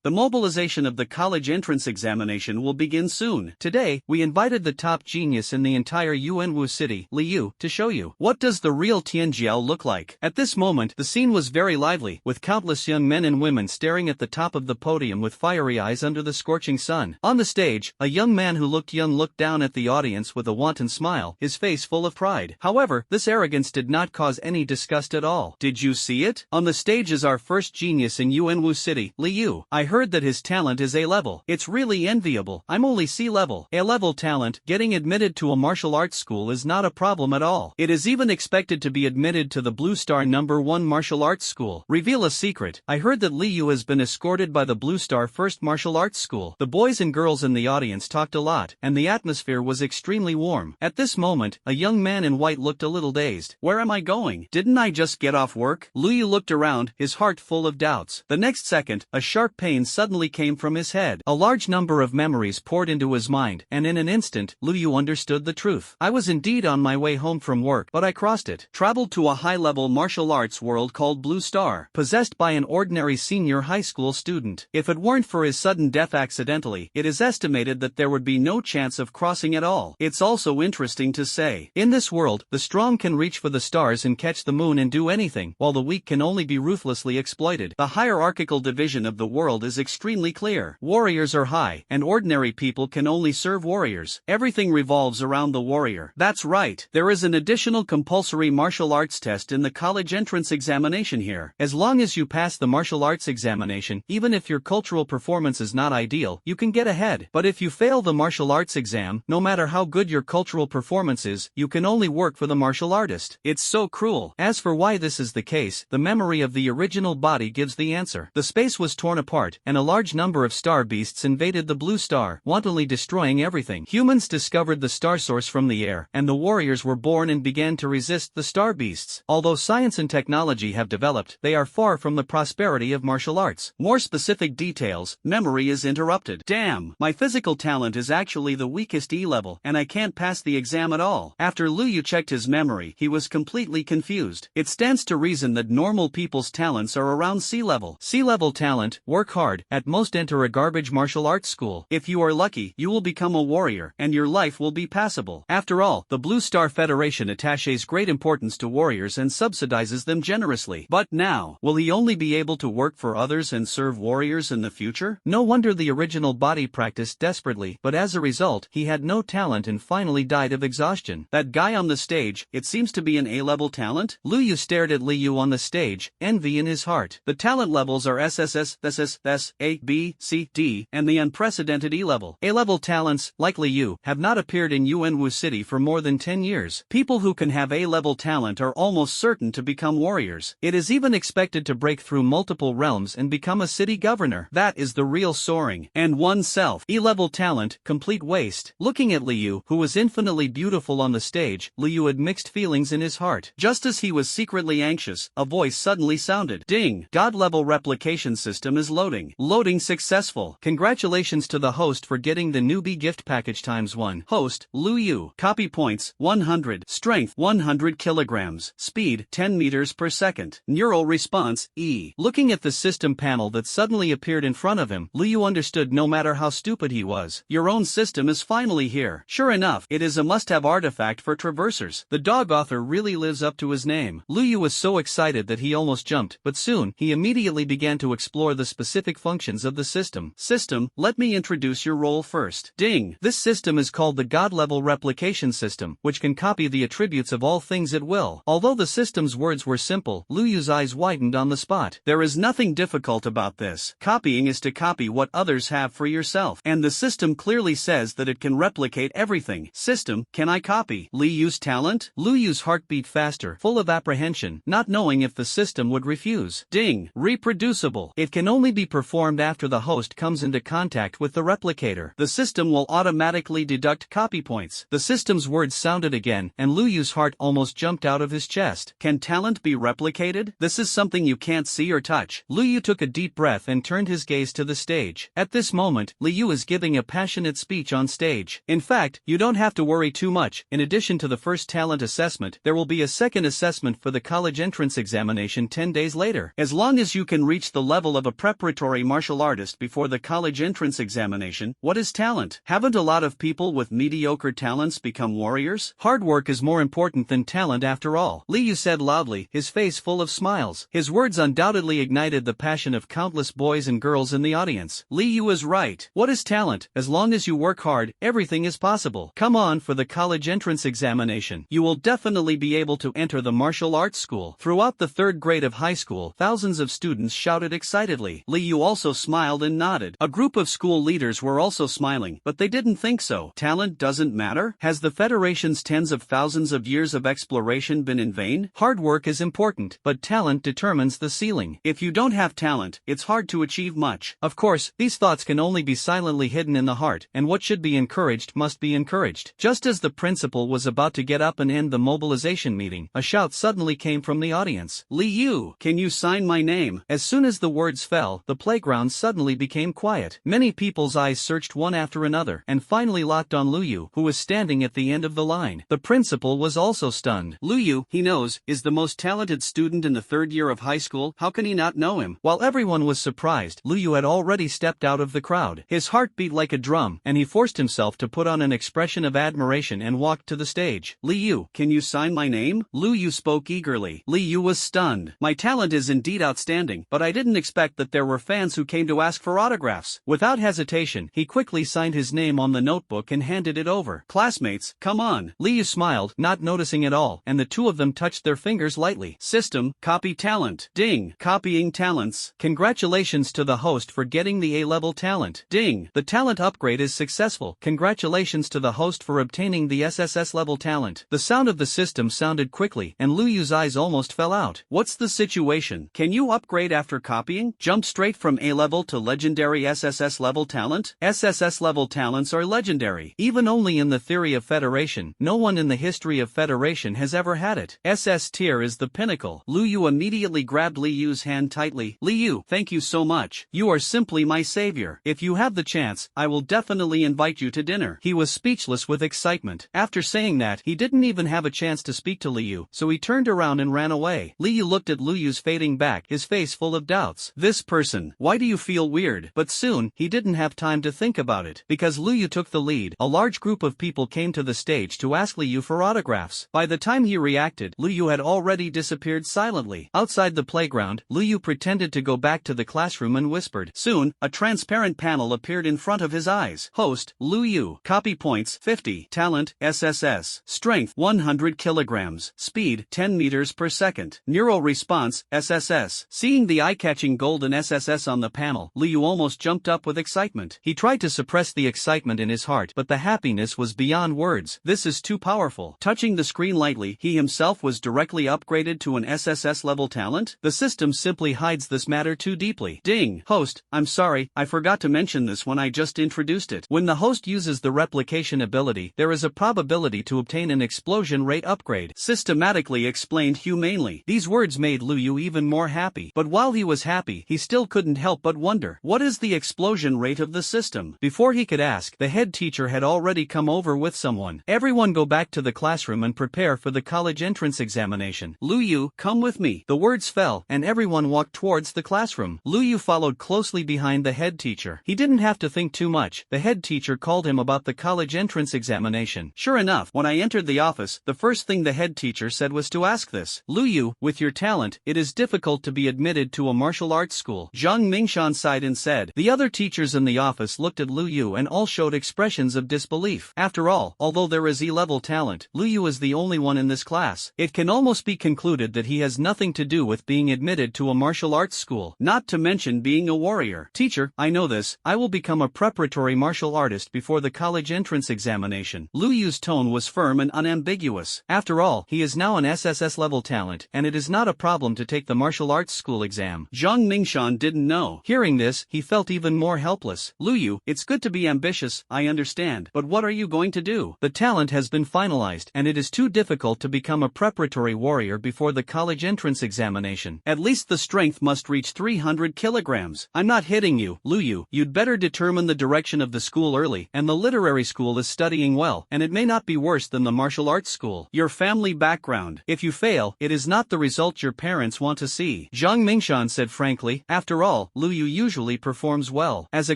The mobilization of the college entrance examination will begin soon. Today, we invited the top genius in the entire Yuanwu city, Liu, to show you. What does the real Tianjiao look like? At this moment, the scene was very lively, with countless young men and women staring at the top of the podium with fiery eyes under the scorching sun. On the stage, a young man who looked young looked down at the audience with a wanton smile, his face full of pride. However, this arrogance did not cause any disgust at all. Did you see it? On the stage is our first genius in Yuanwu city, Liu. I heard that his talent is A-level. It's really enviable. I'm only C-level. A-level talent, getting admitted to a martial arts school is not a problem at all. It is even expected to be admitted to the Blue Star #1 martial arts school. Reveal a secret. I heard that Liu has been escorted by the Blue Star First Martial Arts School. The boys and girls in the audience talked a lot, and the atmosphere was extremely warm. At this moment, a young man in white looked a little dazed. Where am I going? Didn't I just get off work? Liu looked around, his heart full of doubts. The next second, a sharp pain suddenly came from his head. A large number of memories poured into his mind, and in an instant, Liu understood the truth. I was indeed on my way home from work, but I crossed it. Traveled to a high-level martial arts world called Blue Star, possessed by an ordinary senior high school student. If it weren't for his sudden death accidentally, it is estimated that there would be no chance of crossing at all. It's also interesting to say, in this world, the strong can reach for the stars and catch the moon and do anything, while the weak can only be ruthlessly exploited. The hierarchical division of the world is extremely clear. Warriors are high, and ordinary people can only serve warriors. Everything revolves around the warrior. That's right, there is an additional compulsory martial arts test in the college entrance examination here. As long as you pass the martial arts examination, even if your cultural performance is not ideal, you can get ahead. But if you fail the martial arts exam, no matter how good your cultural performance is, you can only work for the martial artist. It's so cruel. As for why this is the case, the memory of the original body gives the answer. The space was torn apart, and a large number of star beasts invaded the Blue Star, wantonly destroying everything. Humans discovered the star source from the air, and the warriors were born and began to resist the star beasts. Although science and technology have developed, they are far from the prosperity of martial arts. More specific details, memory is interrupted. Damn, my physical talent is actually the weakest E-level, and I can't pass the exam at all. After Liu checked his memory, he was completely confused. It stands to reason that normal people's talents are around C-level. C-level talent, work hard, at most enter a garbage martial arts school. If you are lucky, you will become a warrior, and your life will be passable. After all, the Blue Star Federation attaches great importance to warriors and subsidizes them generously. But now, will he only be able to work for others and serve warriors in the future? No wonder the original body practiced desperately, but as a result, he had no talent and finally died of exhaustion. That guy on the stage, it seems to be an A-level talent? Liu stared at Liu on the stage, envy in his heart. The talent levels are SSS, SSS, A, B, C, D, and the unprecedented E-level. A-level talents, like Liu, have not appeared in Yuanwu City for more than 10 years. People who can have A-level talent are almost certain to become warriors. It is even expected to break through multiple realms and become a city governor. That is the real soaring. And oneself. E-level talent, complete waste. Looking at Liu, who was infinitely beautiful on the stage, Liu had mixed feelings in his heart. Just as he was secretly anxious, a voice suddenly sounded. Ding! God-Level Replication System is loading. Loading successful. Congratulations to the host for getting the newbie gift package ×1. Host, Liu. Copy points, 100. Strength, 100 kilograms. Speed, 10 meters per second. Neural response, E. Looking at the system panel that suddenly appeared in front of him, Liu understood no matter how stupid he was. Your own system is finally here. Sure enough, it is a must-have artifact for traversers. The dog author really lives up to his name. Liu was so excited that he almost jumped, but soon, he immediately began to explore the specific functions of the system. System, let me introduce your role first. Ding! This system is called the God-Level Replication System, which can copy the attributes of all things at will. Although the system's words were simple, Liu's eyes widened on the spot. There is nothing difficult about this. Copying is to copy what others have for yourself. And the system clearly says that it can replicate everything. System, can I copy Liu's talent? Liu's heart beat faster, full of apprehension, not knowing if the system would refuse. Ding! Reproducible. It can only be performed after the host comes into contact with the replicator. The system will automatically deduct copy points. The system's words sounded again, and Liu's heart almost jumped out of his chest. Can talent be replicated? This is something you can't see or touch. Liu took a deep breath and turned his gaze to the stage. At this moment, Liu is giving a passionate speech on stage. In fact, you don't have to worry too much. In addition to the first talent assessment, there will be a second assessment for the college entrance examination 10 days later. As long as you can reach the level of a preparatory preparatory martial artist before the college entrance examination. What is talent? Haven't a lot of people with mediocre talents become warriors? Hard work is more important than talent after all, Liu said loudly, his face full of smiles. His words undoubtedly ignited the passion of countless boys and girls in the audience. Liu is right. What is talent? As long as you work hard, everything is possible. Come on for the college entrance examination. You will definitely be able to enter the martial arts school. Throughout the third grade of high school, thousands of students shouted excitedly. Liu also smiled and nodded. A group of school leaders were also smiling, but they didn't think so. Talent doesn't matter? Has the Federation's tens of thousands of years of exploration been in vain? Hard work is important, but talent determines the ceiling. If you don't have talent, it's hard to achieve much. Of course, these thoughts can only be silently hidden in the heart, and what should be encouraged must be encouraged. Just as the principal was about to get up and end the mobilization meeting, a shout suddenly came from the audience. Liu, can you sign my name? As soon as the words fell, the playground suddenly became quiet. Many people's eyes searched one after another, and finally locked on Liu, who was standing at the end of the line. The principal was also stunned. Liu, he knows, is the most talented student in the third year of high school. How can he not know him? While everyone was surprised, Liu had already stepped out of the crowd. His heart beat like a drum, and he forced himself to put on an expression of admiration and walked to the stage. Liu, can you sign my name? Liu spoke eagerly. Liu was stunned. My talent is indeed outstanding, but I didn't expect that there were fans who came to ask for autographs. Without hesitation, he quickly signed his name on the notebook and handed it over. Classmates, come on. Liu smiled, not noticing at all, and the two of them touched their fingers lightly. System, copy talent. Ding, copying talents. Congratulations to the host for getting the A-level talent. Ding, the talent upgrade is successful. Congratulations to the host for obtaining the SSS-level talent. The sound of the system sounded quickly, and Liu's eyes almost fell out. What's the situation? Can you upgrade after copying? Jump straight from A-level to legendary SSS-level talent? SSS-level talents are legendary. Even only in the theory of Federation, no one in the history of Federation has ever had it. SS tier is the pinnacle. Liu immediately grabbed Liu's hand tightly. Liu, thank you so much. You are simply my savior. If you have the chance, I will definitely invite you to dinner. He was speechless with excitement. After saying that, he didn't even have a chance to speak to Liu, so he turned around and ran away. Liu looked at Liu's fading back, his face full of doubts. This person, why do you feel weird? But soon, he didn't have time to think about it. Because Liu took the lead, a large group of people came to the stage to ask Liu for autographs. By the time he reacted, Liu had already disappeared silently. Outside the playground, Liu pretended to go back to the classroom and whispered. Soon, a transparent panel appeared in front of his eyes. Host, Liu. Copy points, 50. Talent, SSS. Strength, 100 kilograms. Speed, 10 meters per second. Neural response, SSS. Seeing the eye-catching golden SSS on the panel, Liu almost jumped up with excitement. He tried to suppress the excitement in his heart, but the happiness was beyond words. This is too powerful. Touching the screen lightly, he himself was directly upgraded to an SSS-level talent? The system simply hides this matter too deeply. Ding. Host, I'm sorry, I forgot to mention this when I just introduced it. When the host uses the replication ability, there is a probability to obtain an explosion rate upgrade. Systematically explained humanely. These words made Liu even more happy. But while he was happy, he still couldn't help but wonder, what is the explosion rate of the system? Before he could ask, the head teacher had already come over with someone. Everyone go back to the classroom and prepare for the college entrance examination. Liu, come with me. The words fell, and everyone walked towards the classroom. Liu followed closely behind the head teacher. He didn't have to think too much. The head teacher called him about the college entrance examination. Sure enough, when I entered the office, the first thing the head teacher said was to ask this. Liu, with your talent, it is difficult to be admitted to a martial arts school. Zhang Mingshan sighed and said. The other teachers in the office looked at Liu and all showed expressions of disbelief. After all, although there is E-level talent, Liu is the only one in this class. It can almost be concluded that he has nothing to do with being admitted to a martial arts school, not to mention being a warrior. Teacher, I know this. I will become a preparatory martial artist before the college entrance examination. Liu's tone was firm and unambiguous. After all, he is now an SSS-level talent, and it is not a problem to take the martial arts school exam. Zhang Mingshan didn't know. Hearing this, he felt even more helpless. Liu, it's good to be ambitious, I understand, but what are you going to do? The talent has been finalized, and it is too difficult to become a preparatory warrior before the college entrance examination. At least the strength must reach 300 kilograms. I'm not hitting you, Liu. You'd better determine the direction of the school early, and the literary school is studying well, and it may not be worse than the martial arts school. Your family background. If you fail, it is not the result your parents want to see. Zhang Mingshan said frankly. After all, well, Lu Yu usually performs well. As a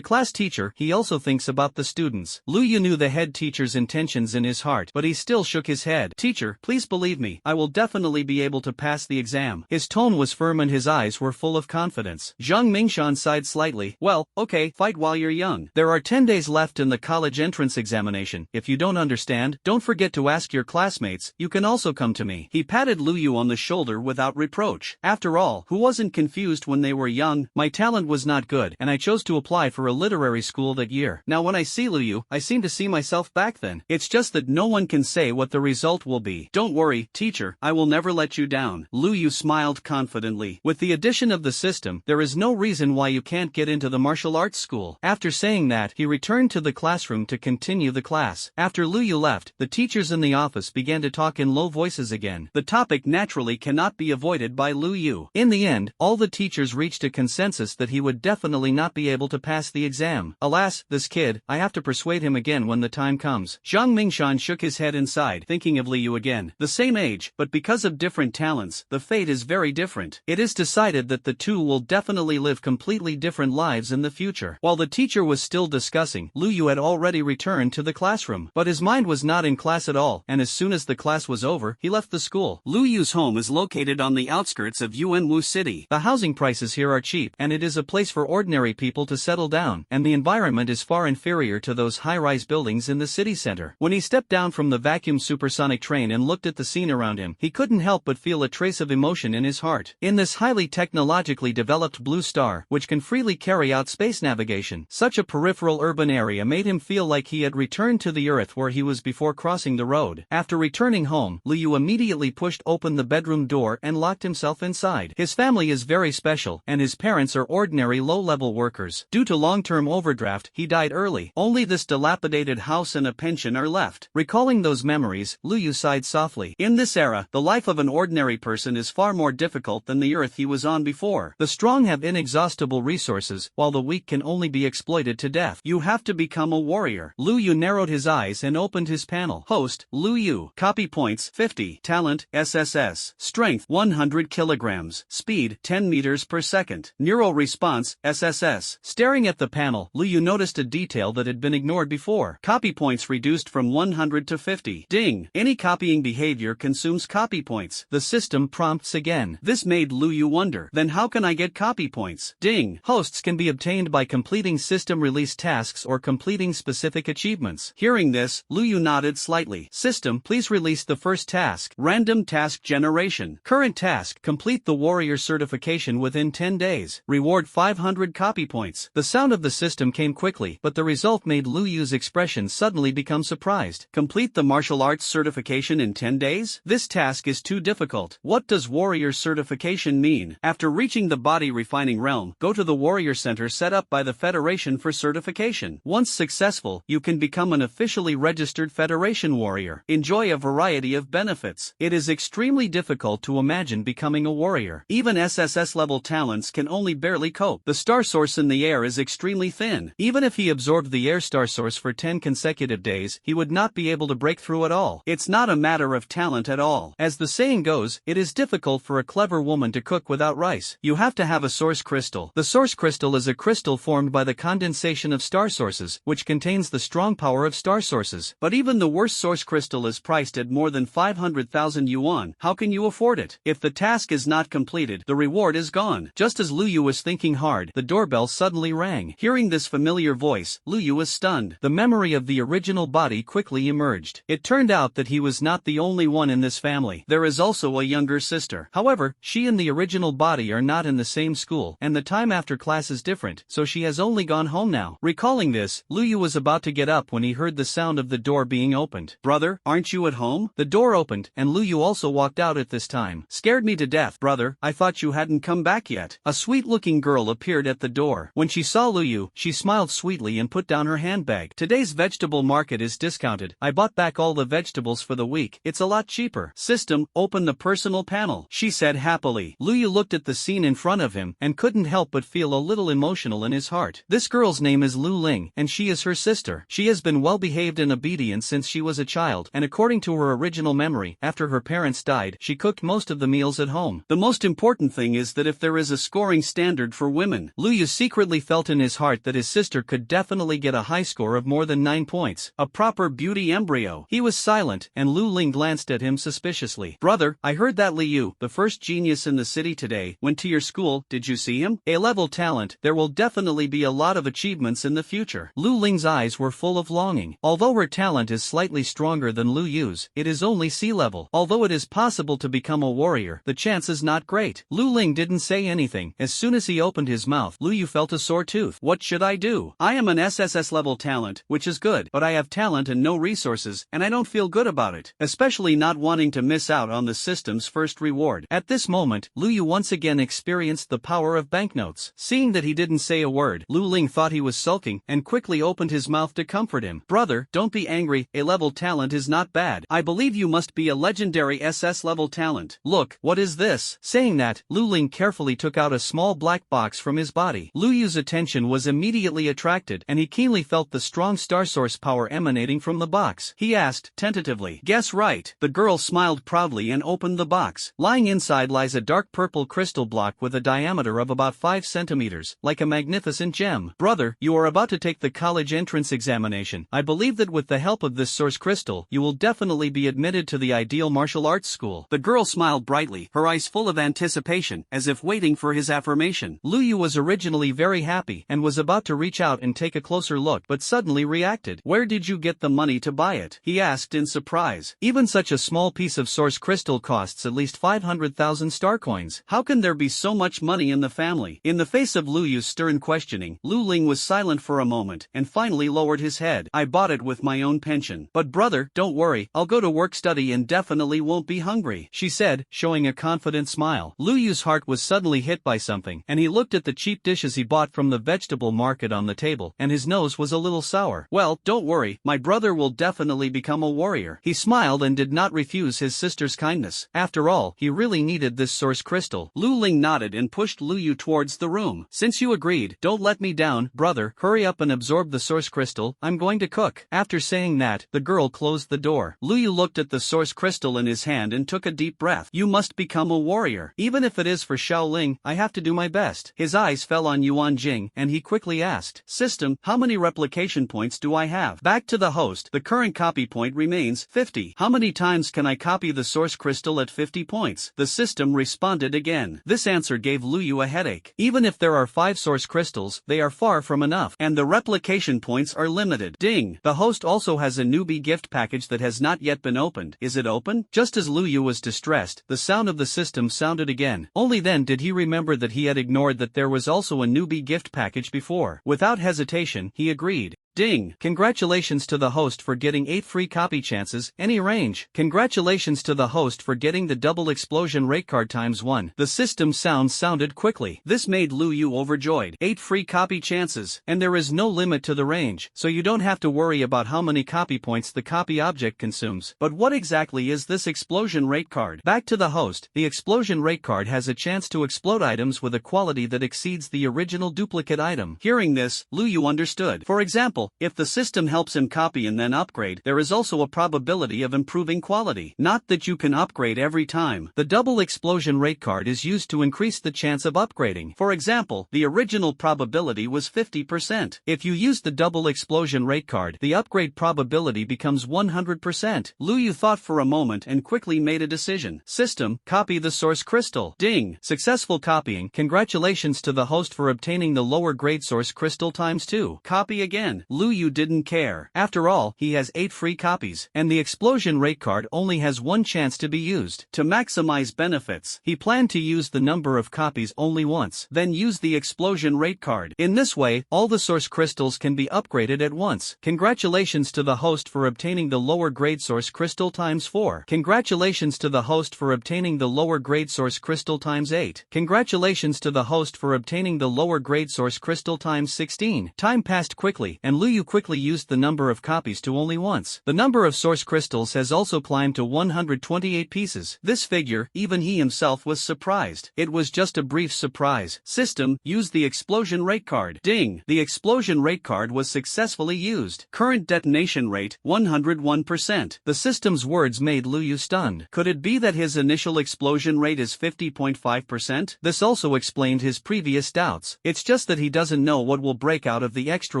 class teacher, he also thinks about the students. Lu Yu knew the head teacher's intentions in his heart, but he still shook his head. Teacher, please believe me, I will definitely be able to pass the exam. His tone was firm and his eyes were full of confidence. Zhang Mingshan sighed slightly. Well, okay, fight while you're young. There are 10 days left in the college entrance examination. If you don't understand, don't forget to ask your classmates. You can also come to me. He patted Lu Yu on the shoulder without reproach. After all, who wasn't confused when they were young? My talent was not good, and I chose to apply for a literary school that year. Now when I see Lu Yu, I seem to see myself back then. It's just that no one can say what the result will be. Don't worry, teacher, I will never let you down. Lu Yu smiled confidently. With the addition of the system, there is no reason why you can't get into the martial arts school. After saying that, he returned to the classroom to continue the class. After Lu Yu left, the teachers in the office began to talk in low voices again. The topic naturally cannot be avoided by Lu Yu. In the end, all the teachers reached a consensus that he would definitely not be able to pass the exam. Alas, this kid, I have to persuade him again when the time comes. Zhang Mingshan shook his head inside, thinking of Lu Yu again. The same age, but because of different talents, the fate is very different. It is decided that the two will definitely live completely different lives in the future. While the teacher was still discussing, Lu Yu had already returned to the classroom. But his mind was not in class at all, and as soon as the class was over, he left the school. Lu Yu's home is located on the outskirts of Yuanwu City. The housing prices here are cheap, and it is a place for ordinary people to settle down, and the environment is far inferior to those high-rise buildings in the city center. When he stepped down from the vacuum supersonic train and looked at the scene around him, he couldn't help but feel a trace of emotion in his heart. In this highly technologically developed blue star, which can freely carry out space navigation, such a peripheral urban area made him feel like he had returned to the earth where he was before crossing the road. After returning home, Lu Yu immediately pushed open the bedroom door and locked himself inside. His family is very special, and his parents are ordinary low-level workers. Due to long-term overdraft, he died early. Only this dilapidated house and a pension are left. Recalling those memories, Lu Yu sighed softly. In this era, the life of an ordinary person is far more difficult than the earth he was on before. The strong have inexhaustible resources, while the weak can only be exploited to death. You have to become a warrior. Lu Yu narrowed his eyes and opened his panel. Host, Lu Yu. Copy points, 50. Talent, SSS. Strength, 100 kilograms. Speed, 10 meters per second. Neural response, SSS. Staring at the panel, Lu Yu noticed a detail that had been ignored before. Copy points reduced from 100 to 50. Ding. Any copying behavior consumes copy points. The system prompts again. This made Lu Yu wonder. Then how can I get copy points? Ding. Hosts can be obtained by completing system-released tasks or completing specific achievements. Hearing this, Lu Yu nodded slightly. System, please release the first task. Random task generation. Current task, complete the warrior certification within 10 days. Reward 500 copy points. The sound of the system came quickly, but the result made Lu Yu's expression suddenly become surprised. Complete the martial arts certification in 10 days? This task is too difficult. What does warrior certification mean? After reaching the body refining realm, go to the warrior center set up by the Federation for certification. Once successful, you can become an officially registered Federation warrior. Enjoy a variety of benefits. It is extremely difficult to imagine becoming a warrior. Even SSS-level talents can only barely cope. The star source in the air is extremely thin. Even if he absorbed the air star source for 10 consecutive days, he would not be able to break through at all. It's not a matter of talent at all. As the saying goes, it is difficult for a clever woman to cook without rice. You have to have a source crystal. The source crystal is a crystal formed by the condensation of star sources, which contains the strong power of star sources. But even the worst source crystal is priced at more than 500,000 yuan. How can you afford it? If the task is not completed, the reward is gone. Just as Lu Yu was thinking hard, the doorbell suddenly rang. Hearing this familiar voice, Lu Yu was stunned. The memory of the original body quickly emerged. It turned out that he was not the only one in this family. There is also a younger sister. However, she and the original body are not in the same school, and the time after class is different, so she has only gone home now. Recalling this, Lu Yu was about to get up when he heard the sound of the door being opened. Brother, aren't you at home? The door opened, and Lu Yu also walked out at this time. Scared me to death, brother. I thought you hadn't come back yet. A sweet-looking girl appeared at the door. When she saw Lu Yu, she smiled sweetly and put down her handbag. Today's vegetable market is discounted. I bought back all the vegetables for the week. It's a lot cheaper. System, open the personal panel, she said happily. Lu Yu looked at the scene in front of him and couldn't help but feel a little emotional in his heart. This girl's name is Lu Ling, and she is her sister. She has been well-behaved and obedient since she was a child, and according to her original memory, after her parents died, she cooked most of the meals at home. The most important thing is that if there is a scoring standard standard for women. Lu Yu secretly felt in his heart that his sister could definitely get a high score of more than 9 points. A proper beauty embryo. He was silent, and Lu Ling glanced at him suspiciously. Brother, I heard that Liu, the first genius in the city today, went to your school. Did you see him? A-level talent. There will definitely be a lot of achievements in the future. Lu Ling's eyes were full of longing. Although her talent is slightly stronger than Lu Yu's, it is only C-level. Although it is possible to become a warrior, the chance is not great. Lu Ling didn't say anything. As soon as he opened his mouth, Lu Yu felt a sore tooth. What should I do? I am an SSS-level talent, which is good, but I have talent and no resources, and I don't feel good about it, especially not wanting to miss out on the system's first reward. At this moment, Lu Yu once again experienced the power of banknotes. Seeing that he didn't say a word, Lu Ling thought he was sulking and quickly opened his mouth to comfort him. Brother, don't be angry, A-level talent is not bad. I believe you must be a legendary SS-level talent. Look, what is this? Saying that, Lu Ling carefully took out a small black box from his body. Lu Yu's attention was immediately attracted, and he keenly felt the strong star source power emanating from the box. He asked, tentatively, guess right. The girl smiled proudly and opened the box. Lying inside lies a dark purple crystal block with a diameter of about 5 centimeters, like a magnificent gem. Brother, you are about to take the college entrance examination. I believe that with the help of this source crystal, you will definitely be admitted to the ideal martial arts school. The girl smiled brightly, her eyes full of anticipation, as if waiting for his affirmation. Lu Yu was originally very happy and was about to reach out and take a closer look, but suddenly reacted. Where did you get the money to buy it? He asked in surprise. Even such a small piece of source crystal costs at least 500,000 star coins. How can there be so much money in the family? In the face of Lu Yu's stern questioning, Lu Ling was silent for a moment and finally lowered his head. I bought it with my own pension. But brother, don't worry, I'll go to work study and definitely won't be hungry, she said, showing a confident smile. Lu Yu's heart was suddenly hit by something, and he looked at the cheap dishes he bought from the vegetable market on the table, and his nose was a little sour. Well, don't worry, my brother will definitely become a warrior. He smiled and did not refuse his sister's kindness. After all, he really needed this source crystal. Lu Ling nodded and pushed Lu Yu towards the room. Since you agreed, don't let me down, brother. Hurry up and absorb the source crystal. I'm going to cook. After saying that, the girl closed the door. Lu Yu looked at the source crystal in his hand and took a deep breath. You must become a warrior. Even if it is for Shaoling, I have to do my best. His eyes fell on Yuan Jing, and he quickly asked, System, how many replication points do I have? Back to the host, the current copy point remains 50. How many times can I copy the source crystal at 50 points? The system responded again. This answer gave Lu Yu a headache. Even if there are 5 source crystals, they are far from enough, and the replication points are limited. Ding! The host also has a newbie gift package that has not yet been opened. Is it open? Just as Lu Yu was distressed, the sound of the system sounded again. Only then did he remember that he had ignored that there was also a newbie gift package before. Without hesitation, he agreed. Ding! Congratulations to the host for getting 8 free copy chances, any range. Congratulations to the host for getting the double explosion rate card ×1. The system sound sounded quickly. This made Lu Yu overjoyed. 8 free copy chances, and there is no limit to the range, so you don't have to worry about how many copy points the copy object consumes. But what exactly is this explosion rate card? Back to the host, the explosion rate card has a chance to explode items with a quality that exceeds the original duplicate item. Hearing this, Lu Yu understood. For example, if the system helps him copy and then upgrade, there is also a probability of improving quality. Not that you can upgrade every time. The double explosion rate card is used to increase the chance of upgrading. For example, the original probability was 50%. If you use the double explosion rate card, the upgrade probability becomes 100%. Lu Yu thought for a moment and quickly made a decision. System, copy the source crystal. Ding! Successful copying. Congratulations to the host for obtaining the lower grade source crystal ×2. Copy again. Lu Yu didn't care. After all, he has 8 free copies, and the explosion rate card only has 1 chance to be used. To maximize benefits, he planned to use the number of copies only once, then use the explosion rate card. In this way, all the source crystals can be upgraded at once. Congratulations to the host for obtaining the lower grade source crystal ×4. Congratulations to the host for obtaining the lower grade source crystal ×8. Congratulations to the host for obtaining the lower grade source crystal ×16. Time passed quickly, and Lu Lu Yu quickly used the number of copies to only once. The number of source crystals has also climbed to 128 pieces. This figure, even he himself was surprised. It was just a brief surprise. System, use the explosion rate card. Ding! The explosion rate card was successfully used. Current detonation rate, 101%. The system's words made Lu Yu stunned. Could it be that his initial explosion rate is 50.5%? This also explained his previous doubts. It's just that he doesn't know what will break out of the extra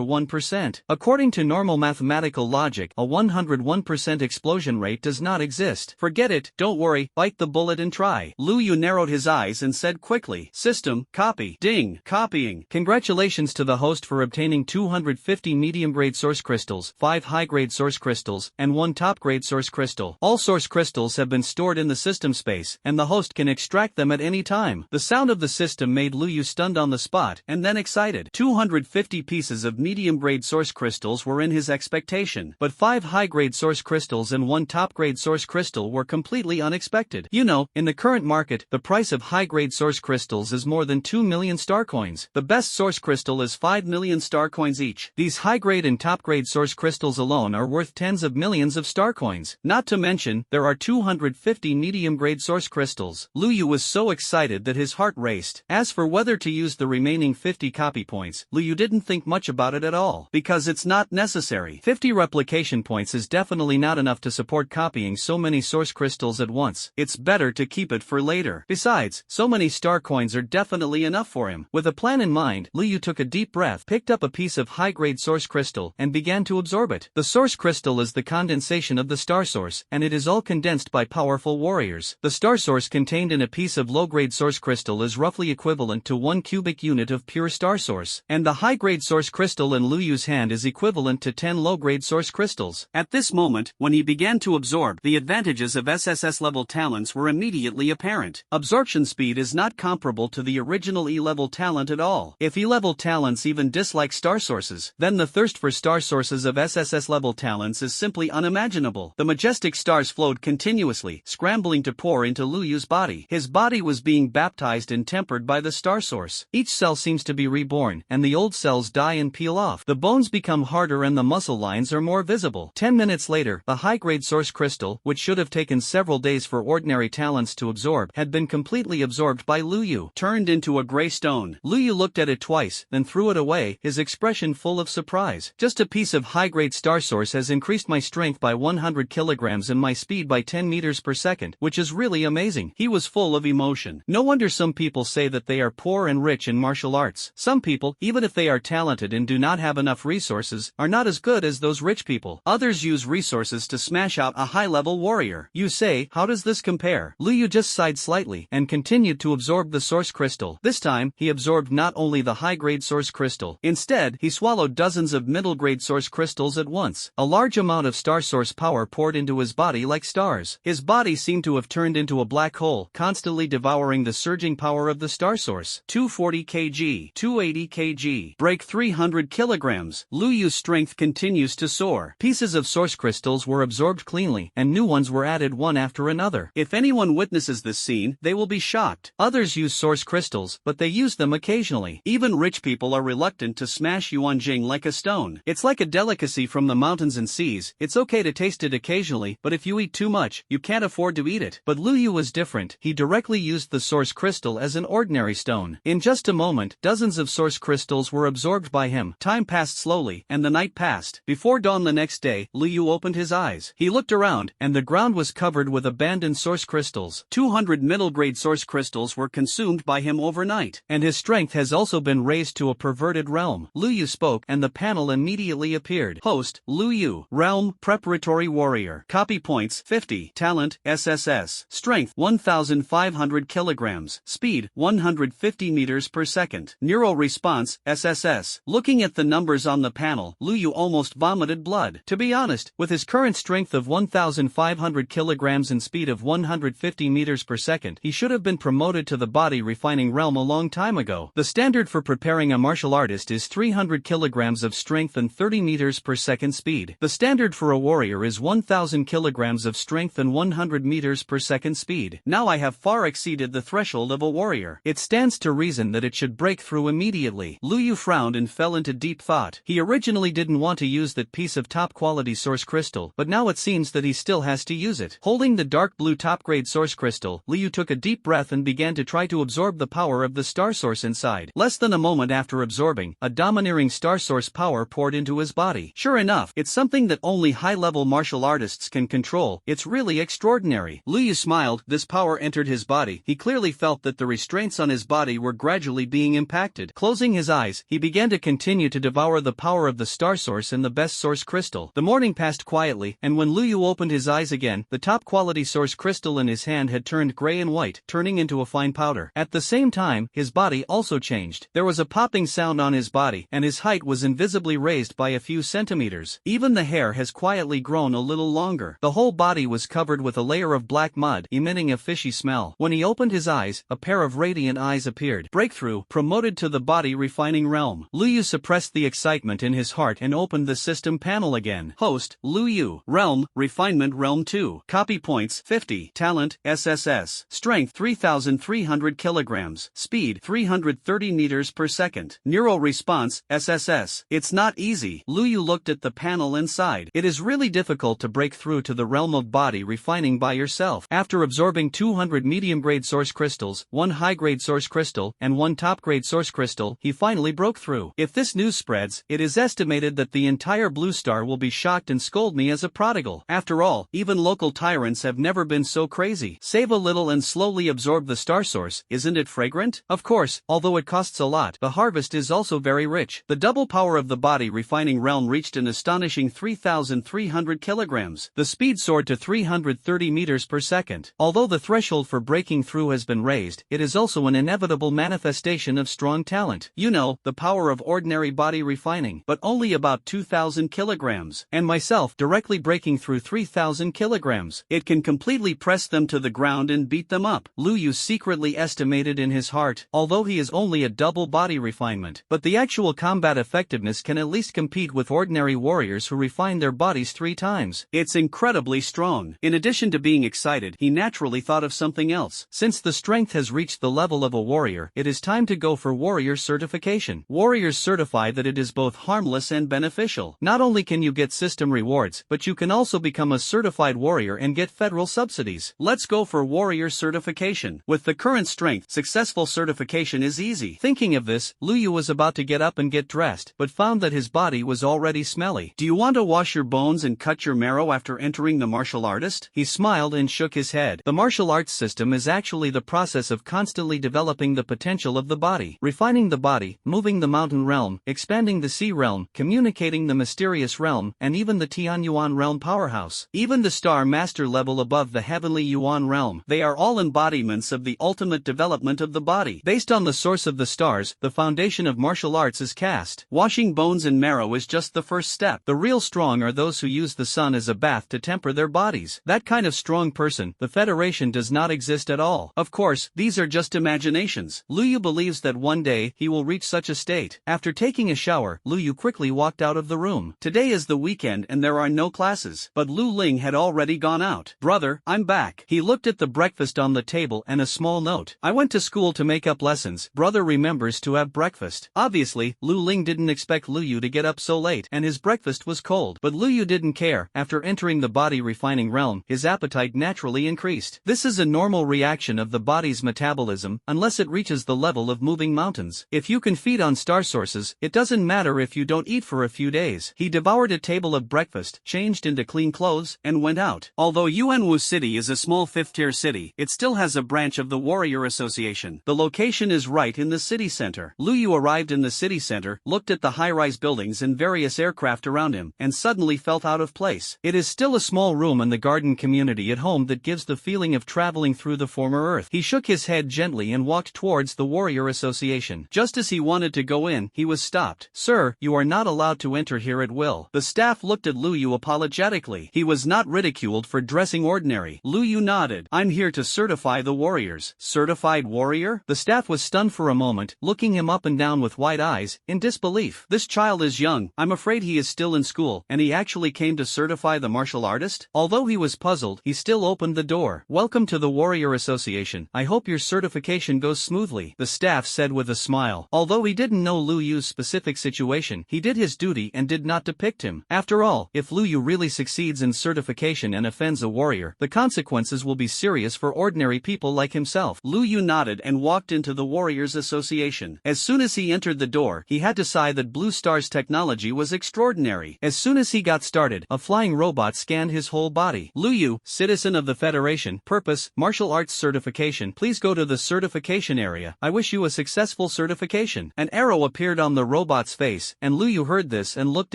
1%. According to normal mathematical logic, a 101% explosion rate does not exist. Forget it, don't worry, bite the bullet and try. Lu Yu narrowed his eyes and said quickly, System, copy. Ding, copying. Congratulations to the host for obtaining 250 medium-grade source crystals, 5 high-grade source crystals, and 1 top-grade source crystal. All source crystals have been stored in the system space, and the host can extract them at any time. The sound of the system made Lu Yu stunned on the spot, and then excited. 250 pieces of medium-grade source crystals were in his expectation, but 5 high-grade source crystals and 1 top-grade source crystal were completely unexpected. You know, in the current market, the price of high-grade source crystals is more than 2 million star coins. The best source crystal is 5 million star coins each. These high-grade and top-grade source crystals alone are worth tens of millions of star coins. Not to mention, there are 250 medium-grade source crystals. Lu Yu was so excited that his heart raced. As for whether to use the remaining 50 copy points, Lu Yu didn't think much about it at all, because it's not necessary. 50 replication points is definitely not enough to support copying so many source crystals at once. It's better to keep it for later. Besides, so many star coins are definitely enough for him. With a plan in mind, Lu Yu took a deep breath, picked up a piece of high-grade source crystal, and began to absorb it. The source crystal is the condensation of the star source, and it is all condensed by powerful warriors. The star source contained in a piece of low-grade source crystal is roughly equivalent to 1 cubic unit of pure star source, and the high-grade source crystal in Lu Yu's hand is equivalent to 10 low-grade source crystals. At this moment, when he began to absorb, the advantages of SSS-level talents were immediately apparent. Absorption speed is not comparable to the original E-level talent at all. If E-level talents even dislike star sources, then the thirst for star sources of SSS-level talents is simply unimaginable. The majestic stars flowed continuously, scrambling to pour into Lu Yu's body. His body was being baptized and tempered by the star source. Each cell seems to be reborn, and the old cells die and peel off. The bones become harder and the muscle lines are more visible. 10 minutes later, the high-grade source crystal, which should have taken several days for ordinary talents to absorb, had been completely absorbed by Lu Yu, turned into a gray stone. Lu Yu looked at it twice, then threw it away, his expression full of surprise. Just a piece of high-grade star source has increased my strength by 100 kilograms and my speed by 10 meters per second, which is really amazing. He was full of emotion. No wonder some people say that they are poor and rich in martial arts. Some people, even if they are talented and do not have enough resources, are not as good as those rich people. Others use resources to smash out a high-level warrior. You say, how does this compare? Lu Yu just sighed slightly and continued to absorb the source crystal. This time, he absorbed not only the high-grade source crystal. Instead, he swallowed dozens of middle-grade source crystals at once. A large amount of star source power poured into his body like stars. His body seemed to have turned into a black hole, constantly devouring the surging power of the star source. 240 kg, 280 kg, break 300 kilograms. Lu Yu's strength continues to soar. Pieces of source crystals were absorbed cleanly, and new ones were added one after another. If anyone witnesses this scene, they will be shocked. Others use source crystals, but they use them occasionally. Even rich people are reluctant to smash yuanjing like a stone. It's like a delicacy from the mountains and seas. It's okay to taste it occasionally, but if you eat too much, you can't afford to eat it. But Lu Yu was different. He directly used the source crystal as an ordinary stone. In just a moment, dozens of source crystals were absorbed by him. Time passed slowly, and the night passed. Before dawn the next day, Lu Yu opened his eyes. He looked around, and the ground was covered with abandoned source crystals. 200 middle-grade source crystals were consumed by him overnight, and his strength has also been raised to a perverted realm. Lu Yu spoke, and the panel immediately appeared. Host, Lu Yu. Realm, Preparatory Warrior. Copy points, 50. Talent, SSS. Strength, 1,500 kilograms. Speed, 150 meters per second. Neural response, SSS. Looking at the numbers on the panel, Lu Yu almost vomited blood. To be honest, with his current strength of 1,500 kilograms and speed of 150 meters per second, he should have been promoted to the body refining realm a long time ago. The standard for preparing a martial artist is 300 kilograms of strength and 30 meters per second speed. The standard for a warrior is 1,000 kilograms of strength and 100 meters per second speed. Now I have far exceeded the threshold of a warrior. It stands to reason that it should break through immediately. Lu Yu frowned and fell into deep thought. He He originally didn't want to use that piece of top-quality source crystal, but now it seems that he still has to use it. Holding the dark blue top-grade source crystal, Liu took a deep breath and began to try to absorb the power of the star source inside. Less than a moment after absorbing, a domineering star source power poured into his body. Sure enough, it's something that only high-level martial artists can control. It's really extraordinary. Liu smiled. This power entered his body. He clearly felt that the restraints on his body were gradually being impacted. Closing his eyes, he began to continue to devour the power of the star source and the best source crystal. The morning passed quietly, and when Liu opened his eyes again, the top-quality source crystal in his hand had turned gray and white, turning into a fine powder. At the same time, his body also changed. There was a popping sound on his body, and his height was invisibly raised by a few centimeters. Even the hair has quietly grown a little longer. The whole body was covered with a layer of black mud, emitting a fishy smell. When he opened his eyes, a pair of radiant eyes appeared. Breakthrough, promoted to the body refining realm. Liu suppressed the excitement in his heart and opened the system panel again. Host, Liu. Realm, Refinement Realm 2. Copy points, 50. Talent, SSS. Strength, 3,300 kilograms. Speed, 330 meters per second. Neural response, SSS. It's not easy. Liu looked at the panel and sighed. It is really difficult to break through to the realm of body refining by yourself. After absorbing 200 medium-grade source crystals, 1 high-grade source crystal, and 1 top-grade source crystal, he finally broke through. If this news spreads, it is estimated that the entire Blue Star will be shocked and scold me as a prodigal. After all, even local tyrants have never been so crazy. Save a little and slowly absorb the star source. Isn't it fragrant? Of course, although it costs a lot, the harvest is also very rich. The double power of the body refining realm reached an astonishing 3,300 kilograms. The speed soared to 330 meters per second. Although the threshold for breaking through has been raised, it is also an inevitable manifestation of strong talent. You know, the power of ordinary body refining, but only about 2,000 kilograms. And myself directly breaking through 3,000 kilograms. It can completely press them to the ground and beat them up. Liu secretly estimated in his heart, although he is only a double body refinement, but the actual combat effectiveness can at least compete with ordinary warriors who refine their bodies 3 times. It's incredibly strong. In addition to being excited, he naturally thought of something else. Since the strength has reached the level of a warrior, it is time to go for warrior certification. Warriors certify that it is both harmless and beneficial. Not only can you get system rewards, but you can also become a certified warrior and get federal subsidies. Let's go for warrior certification. With the current strength, successful certification is easy. Thinking of this, Liu was about to get up and get dressed, but found that his body was already smelly. Do you want to wash your bones and cut your marrow after entering the martial artist? He smiled and shook his head. The martial arts system is actually the process of constantly developing the potential of the body, refining the body, moving the mountain realm, expanding the sea realm, communicating the mysterious realm, and even the Tian Yuan realm powerhouse. Even the star master level above the heavenly Yuan realm. They are all embodiments of the ultimate development of the body. Based on the source of the stars, the foundation of martial arts is cast. Washing bones and marrow is just the first step. The real strong are those who use the sun as a bath to temper their bodies. That kind of strong person, the Federation, does not exist at all. Of course, these are just imaginations. Liu believes that one day he will reach such a state. After taking a shower, Liu quickly walked out of the room. Today is the weekend and there are no classes, but Lu Ling had already gone out. Brother, I'm back. He looked at the breakfast on the table and a small note. I went to school to make up lessons. Brother remembers to have breakfast. Obviously, Lu Ling didn't expect Liu to get up so late, and his breakfast was cold. But Liu didn't care. After entering the body refining realm, his appetite naturally increased. This is a normal reaction of the body's metabolism, unless it reaches the level of moving mountains. If you can feed on star sources, it doesn't matter if you don't eat for a few days. He devoured a table of breakfast, changed into clean clothes, and went out. Although Yuanwu City is a small 5th-tier city, it still has a branch of the Warrior Association. The location is right in the city center. Liu arrived in the city center, looked at the high-rise buildings and various aircraft around him, and suddenly felt out of place. It is still a small room in the garden community at home that gives the feeling of traveling through the former Earth. He shook his head gently and walked towards the Warrior Association. Just as he wanted to go in, he was stopped. Sir, you are not allowed to enter here at will. The staff looked at Liu apologetically. He was not ridiculed for dressing ordinary. Liu nodded. I'm here to certify the warriors. Certified warrior? The staff was stunned for a moment, looking him up and down with wide eyes, in disbelief. This child is young. I'm afraid he is still in school, and he actually came to certify the martial artist? Although he was puzzled, he still opened the door. Welcome to the Warrior Association. I hope your certification goes smoothly, the staff said with a smile. Although he didn't know Liu's specific situation, situation, he did his duty and did not depict him. After all, if Lu Yu really succeeds in certification and offends a warrior, the consequences will be serious for ordinary people like himself. Lu Yu nodded and walked into the Warriors Association. As soon as he entered the door, he had to sigh that Blue Star's technology was extraordinary. As soon as he got started, a flying robot scanned his whole body. Lu Yu, citizen of the Federation, purpose, martial arts certification. Please go to the certification area. I wish you a successful certification. An arrow appeared on the robot's face, and Lu Yu heard this and looked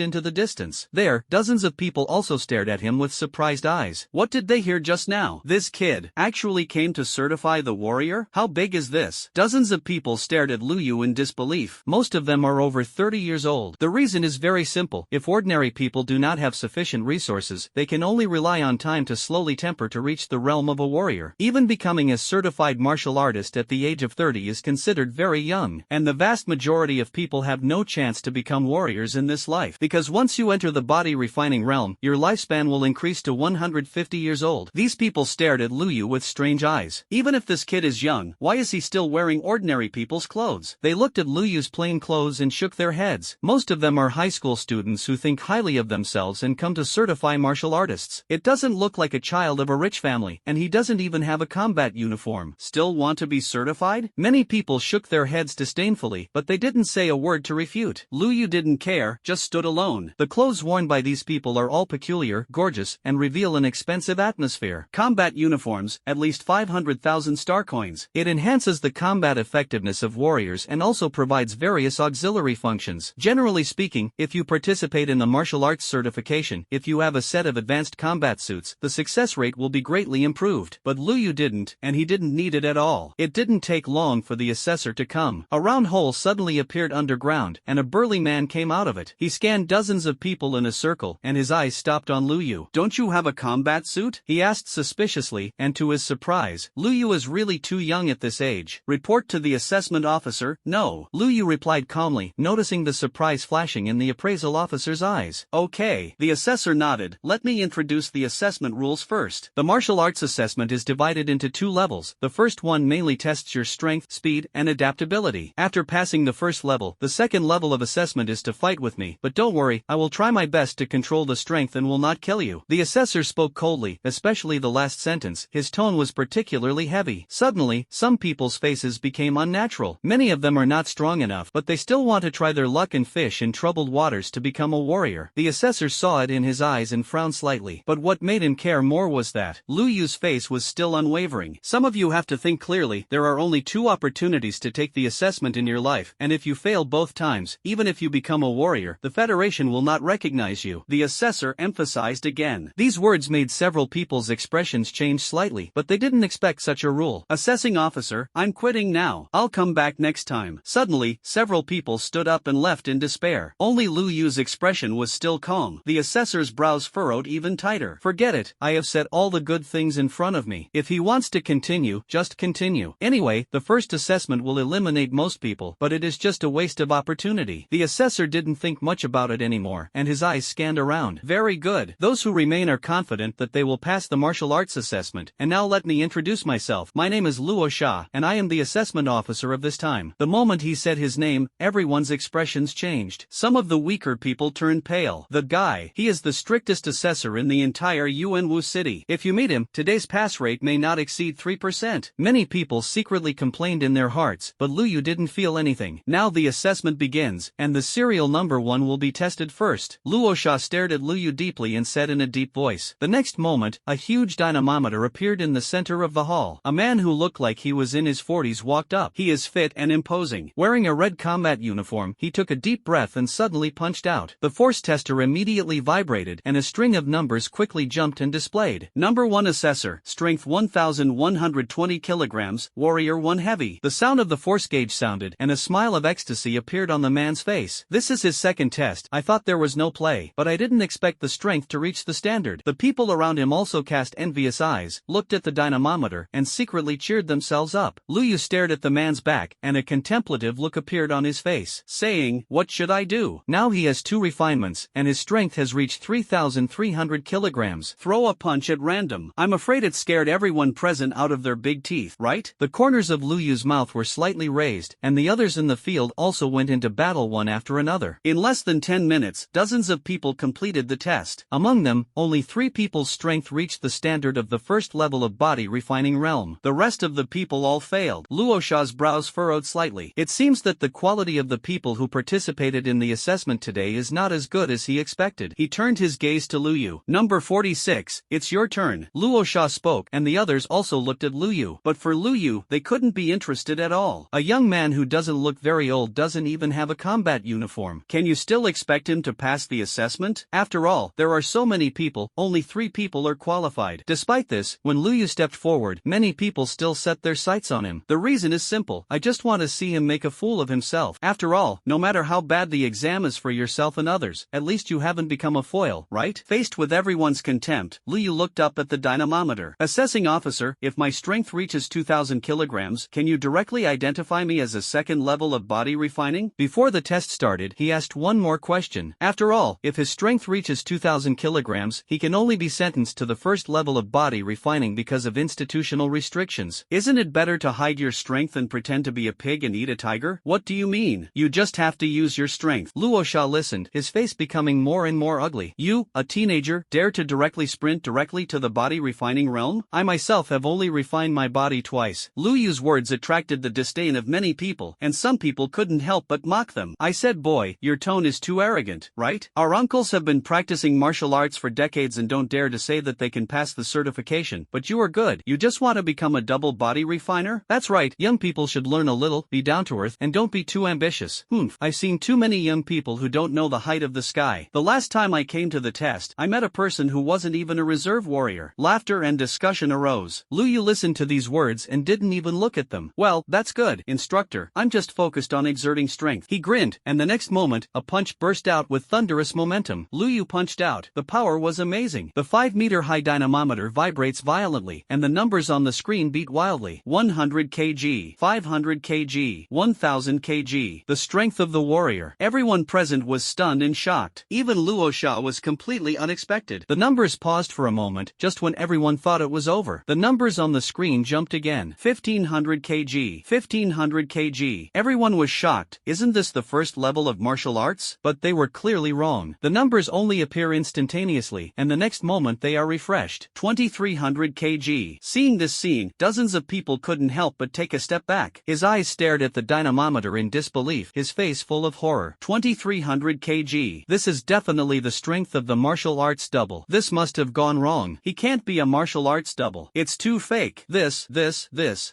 into the distance. There, dozens of people also stared at him with surprised eyes. What did they hear just now? This kid actually came to certify the warrior? How big is this? Dozens of people stared at Lu Yu in disbelief. Most of them are over 30 years old. The reason is very simple. If ordinary people do not have sufficient resources, they can only rely on time to slowly temper to reach the realm of a warrior. Even becoming a certified martial artist at the age of 30 is considered very young, and the vast majority of people have no chance to become warriors in this life, because once you enter the body refining realm, your lifespan will increase to 150 years old. These people stared at Lu Yu with strange eyes. Even if this kid is young, why is he still wearing ordinary people's clothes? They looked at Lu Yu's plain clothes and shook their heads. Most of them are high school students who think highly of themselves and come to certify martial artists. It doesn't look like a child of a rich family, and he doesn't even have a combat uniform. Still want to be certified? Many people shook their heads disdainfully, but they didn't say a word to refute. Lu Yu didn't care, just stood alone. The clothes worn by these people are all peculiar, gorgeous, and reveal an expensive atmosphere. Combat uniforms, at least 500,000 star coins. It enhances the combat effectiveness of warriors and also provides various auxiliary functions. Generally speaking, if you participate in the martial arts certification, if you have a set of advanced combat suits, the success rate will be greatly improved. But Lu Yu didn't, and he didn't need it at all. It didn't take long for the assessor to come. A round hole suddenly appeared underground, and a burly man came out of it. He scanned dozens of people in a circle, and his eyes stopped on Lu Yu. Don't you have a combat suit? He asked suspiciously, and to his surprise, Lu Yu is really too young at this age. Report to the assessment officer. No. Lu Yu replied calmly, noticing the surprise flashing in the appraisal officer's eyes. Okay. The assessor nodded. Let me introduce the assessment rules first. The martial arts assessment is divided into two levels. The first one mainly tests your strength, speed, and adaptability. After passing the first level, the second level of assessment is to fight with me. But don't worry, I will try my best to control the strength and will not kill you. The assessor spoke coldly, especially the last sentence. His tone was particularly heavy. Suddenly, some people's faces became unnatural. Many of them are not strong enough, but they still want to try their luck and fish in troubled waters to become a warrior. The assessor saw it in his eyes and frowned slightly. But what made him care more was that Lu Yu's face was still unwavering. Some of you have to think clearly. There are only two opportunities to take the assessment in your life, and if you fail both times, even if you become a warrior, the Federation will not recognize you. The assessor emphasized again. These words made several people's expressions change slightly, but they didn't expect such a rule. Assessing officer, I'm quitting now. I'll come back next time. Suddenly, several people stood up and left in despair. Only Lu Yu's expression was still calm. The assessor's brows furrowed even tighter. Forget it. I have said all the good things in front of me. If he wants to continue, just continue. Anyway, the first assessment will eliminate most people, but it is just a waste of opportunity. The assessor didn't think much about it anymore, and his eyes scanned around. Very good. Those who remain are confident that they will pass the martial arts assessment. And now let me introduce myself. My name is Luo Sha, and I am the assessment officer of this time. The moment he said his name, everyone's expressions changed. Some of the weaker people turned pale. The guy, he is the strictest assessor in the entire Yuanwu city. If you meet him, today's pass rate may not exceed 3%. Many people secretly complained in their hearts, but Lu Yu didn't feel anything. Now the assessment begins, and the serial number 1 will be tested first. Luo Sha stared at Lu Yu deeply and said in a deep voice. The next moment, a huge dynamometer appeared in the center of the hall. A man who looked like he was in his 40s walked up. He is fit and imposing. Wearing a red combat uniform, he took a deep breath and suddenly punched out. The force tester immediately vibrated, and a string of numbers quickly jumped and displayed. Number 1 assessor, strength 1,120 kilograms, warrior 1 heavy. The sound of the force gauge sounded, and a smile of ecstasy appeared on the man's face. This is his second test. I thought there was no play, but I didn't expect the strength to reach the standard. The people around him also cast envious eyes, looked at the dynamometer, and secretly cheered themselves up. Lu Yu stared at the man's back, and a contemplative look appeared on his face, saying, what should I do? Now he has 2 refinements, and his strength has reached 3,300 kilograms. Throw a punch at random. I'm afraid it scared everyone present out of their big teeth, right? The corners of Lu Yu's mouth were slightly raised, and the others in the field also went into battle one after another. In less than 10 minutes, dozens of people completed the test. Among them, only 3 people's strength reached the standard of the first level of body refining realm. The rest of the people all failed. Luo Sha's brows furrowed slightly. It seems that the quality of the people who participated in the assessment today is not as good as he expected. He turned his gaze to Lu Yu. Number 46, it's your turn. Luo Sha spoke, and the others also looked at Lu Yu. But for Lu Yu, they couldn't be interested at all. A young man who doesn't look very old doesn't even have a combat uniform. Can you still expect him to pass the assessment? After all, there are so many people, only 3 people are qualified. Despite this, when Lu Yu stepped forward, many people still set their sights on him. The reason is simple. I just want to see him make a fool of himself. After all, no matter how bad the exam is for yourself and others, at least you haven't become a foil, right? Faced with everyone's contempt, Lu Yu looked up at the dynamometer. Assessing officer, if my strength reaches 2,000 kilograms, can you directly identify me as a second level of body refining? Before the test started, he asked one more question. After all, if his strength reaches 2,000 kilograms, he can only be sentenced to the first level of body refining because of institutional restrictions. Isn't it better to hide your strength and pretend to be a pig and eat a tiger? What do you mean? You just have to use your strength. Luo Sha listened, his face becoming more and more ugly. You, a teenager, dare to directly sprint directly to the body refining realm? I myself have only refined my body twice. Lu Yu's words attracted the disdain of many people, and some people couldn't help but mock them. I said, boy, your tone is too arrogant, right? Our uncles have been practicing martial arts for decades and don't dare to say that they can pass the certification, but you are good. You just want to become a double body refiner? That's right, young people should learn a little, be down to earth, and don't be too ambitious. I've seen too many young people who don't know the height of the sky. The last time I came to the test, I met a person who wasn't even a reserve warrior. Laughter and discussion arose. Lu Yu listened to these words and didn't even look at them. Well, that's good, instructor. I'm just focused on exerting strength. He grinned, and the next moment, a punch burst out with thunderous momentum. Lu Yu punched out. The power was amazing. The 5-meter-high dynamometer vibrates violently, and the numbers on the screen beat wildly. 100 kg, 500 kg, 1000 kg. The strength of the warrior. Everyone present was stunned and shocked. Even Luo Sha was completely unexpected. The numbers paused for a moment, just when everyone thought it was over. The numbers on the screen jumped again. 1500 kg, 1500 kg. Everyone was shocked. Isn't this the first level of martial arts? But they were clearly wrong. The numbers only appear instantaneously, and the next moment they are refreshed. 2300 kg. Seeing this scene, dozens of people couldn't help but take a step back. His eyes stared at the dynamometer in disbelief, his face full of horror. 2300 kg. This is definitely the strength of the martial arts double. This must have gone wrong. He can't be a martial arts double. It's too fake. This.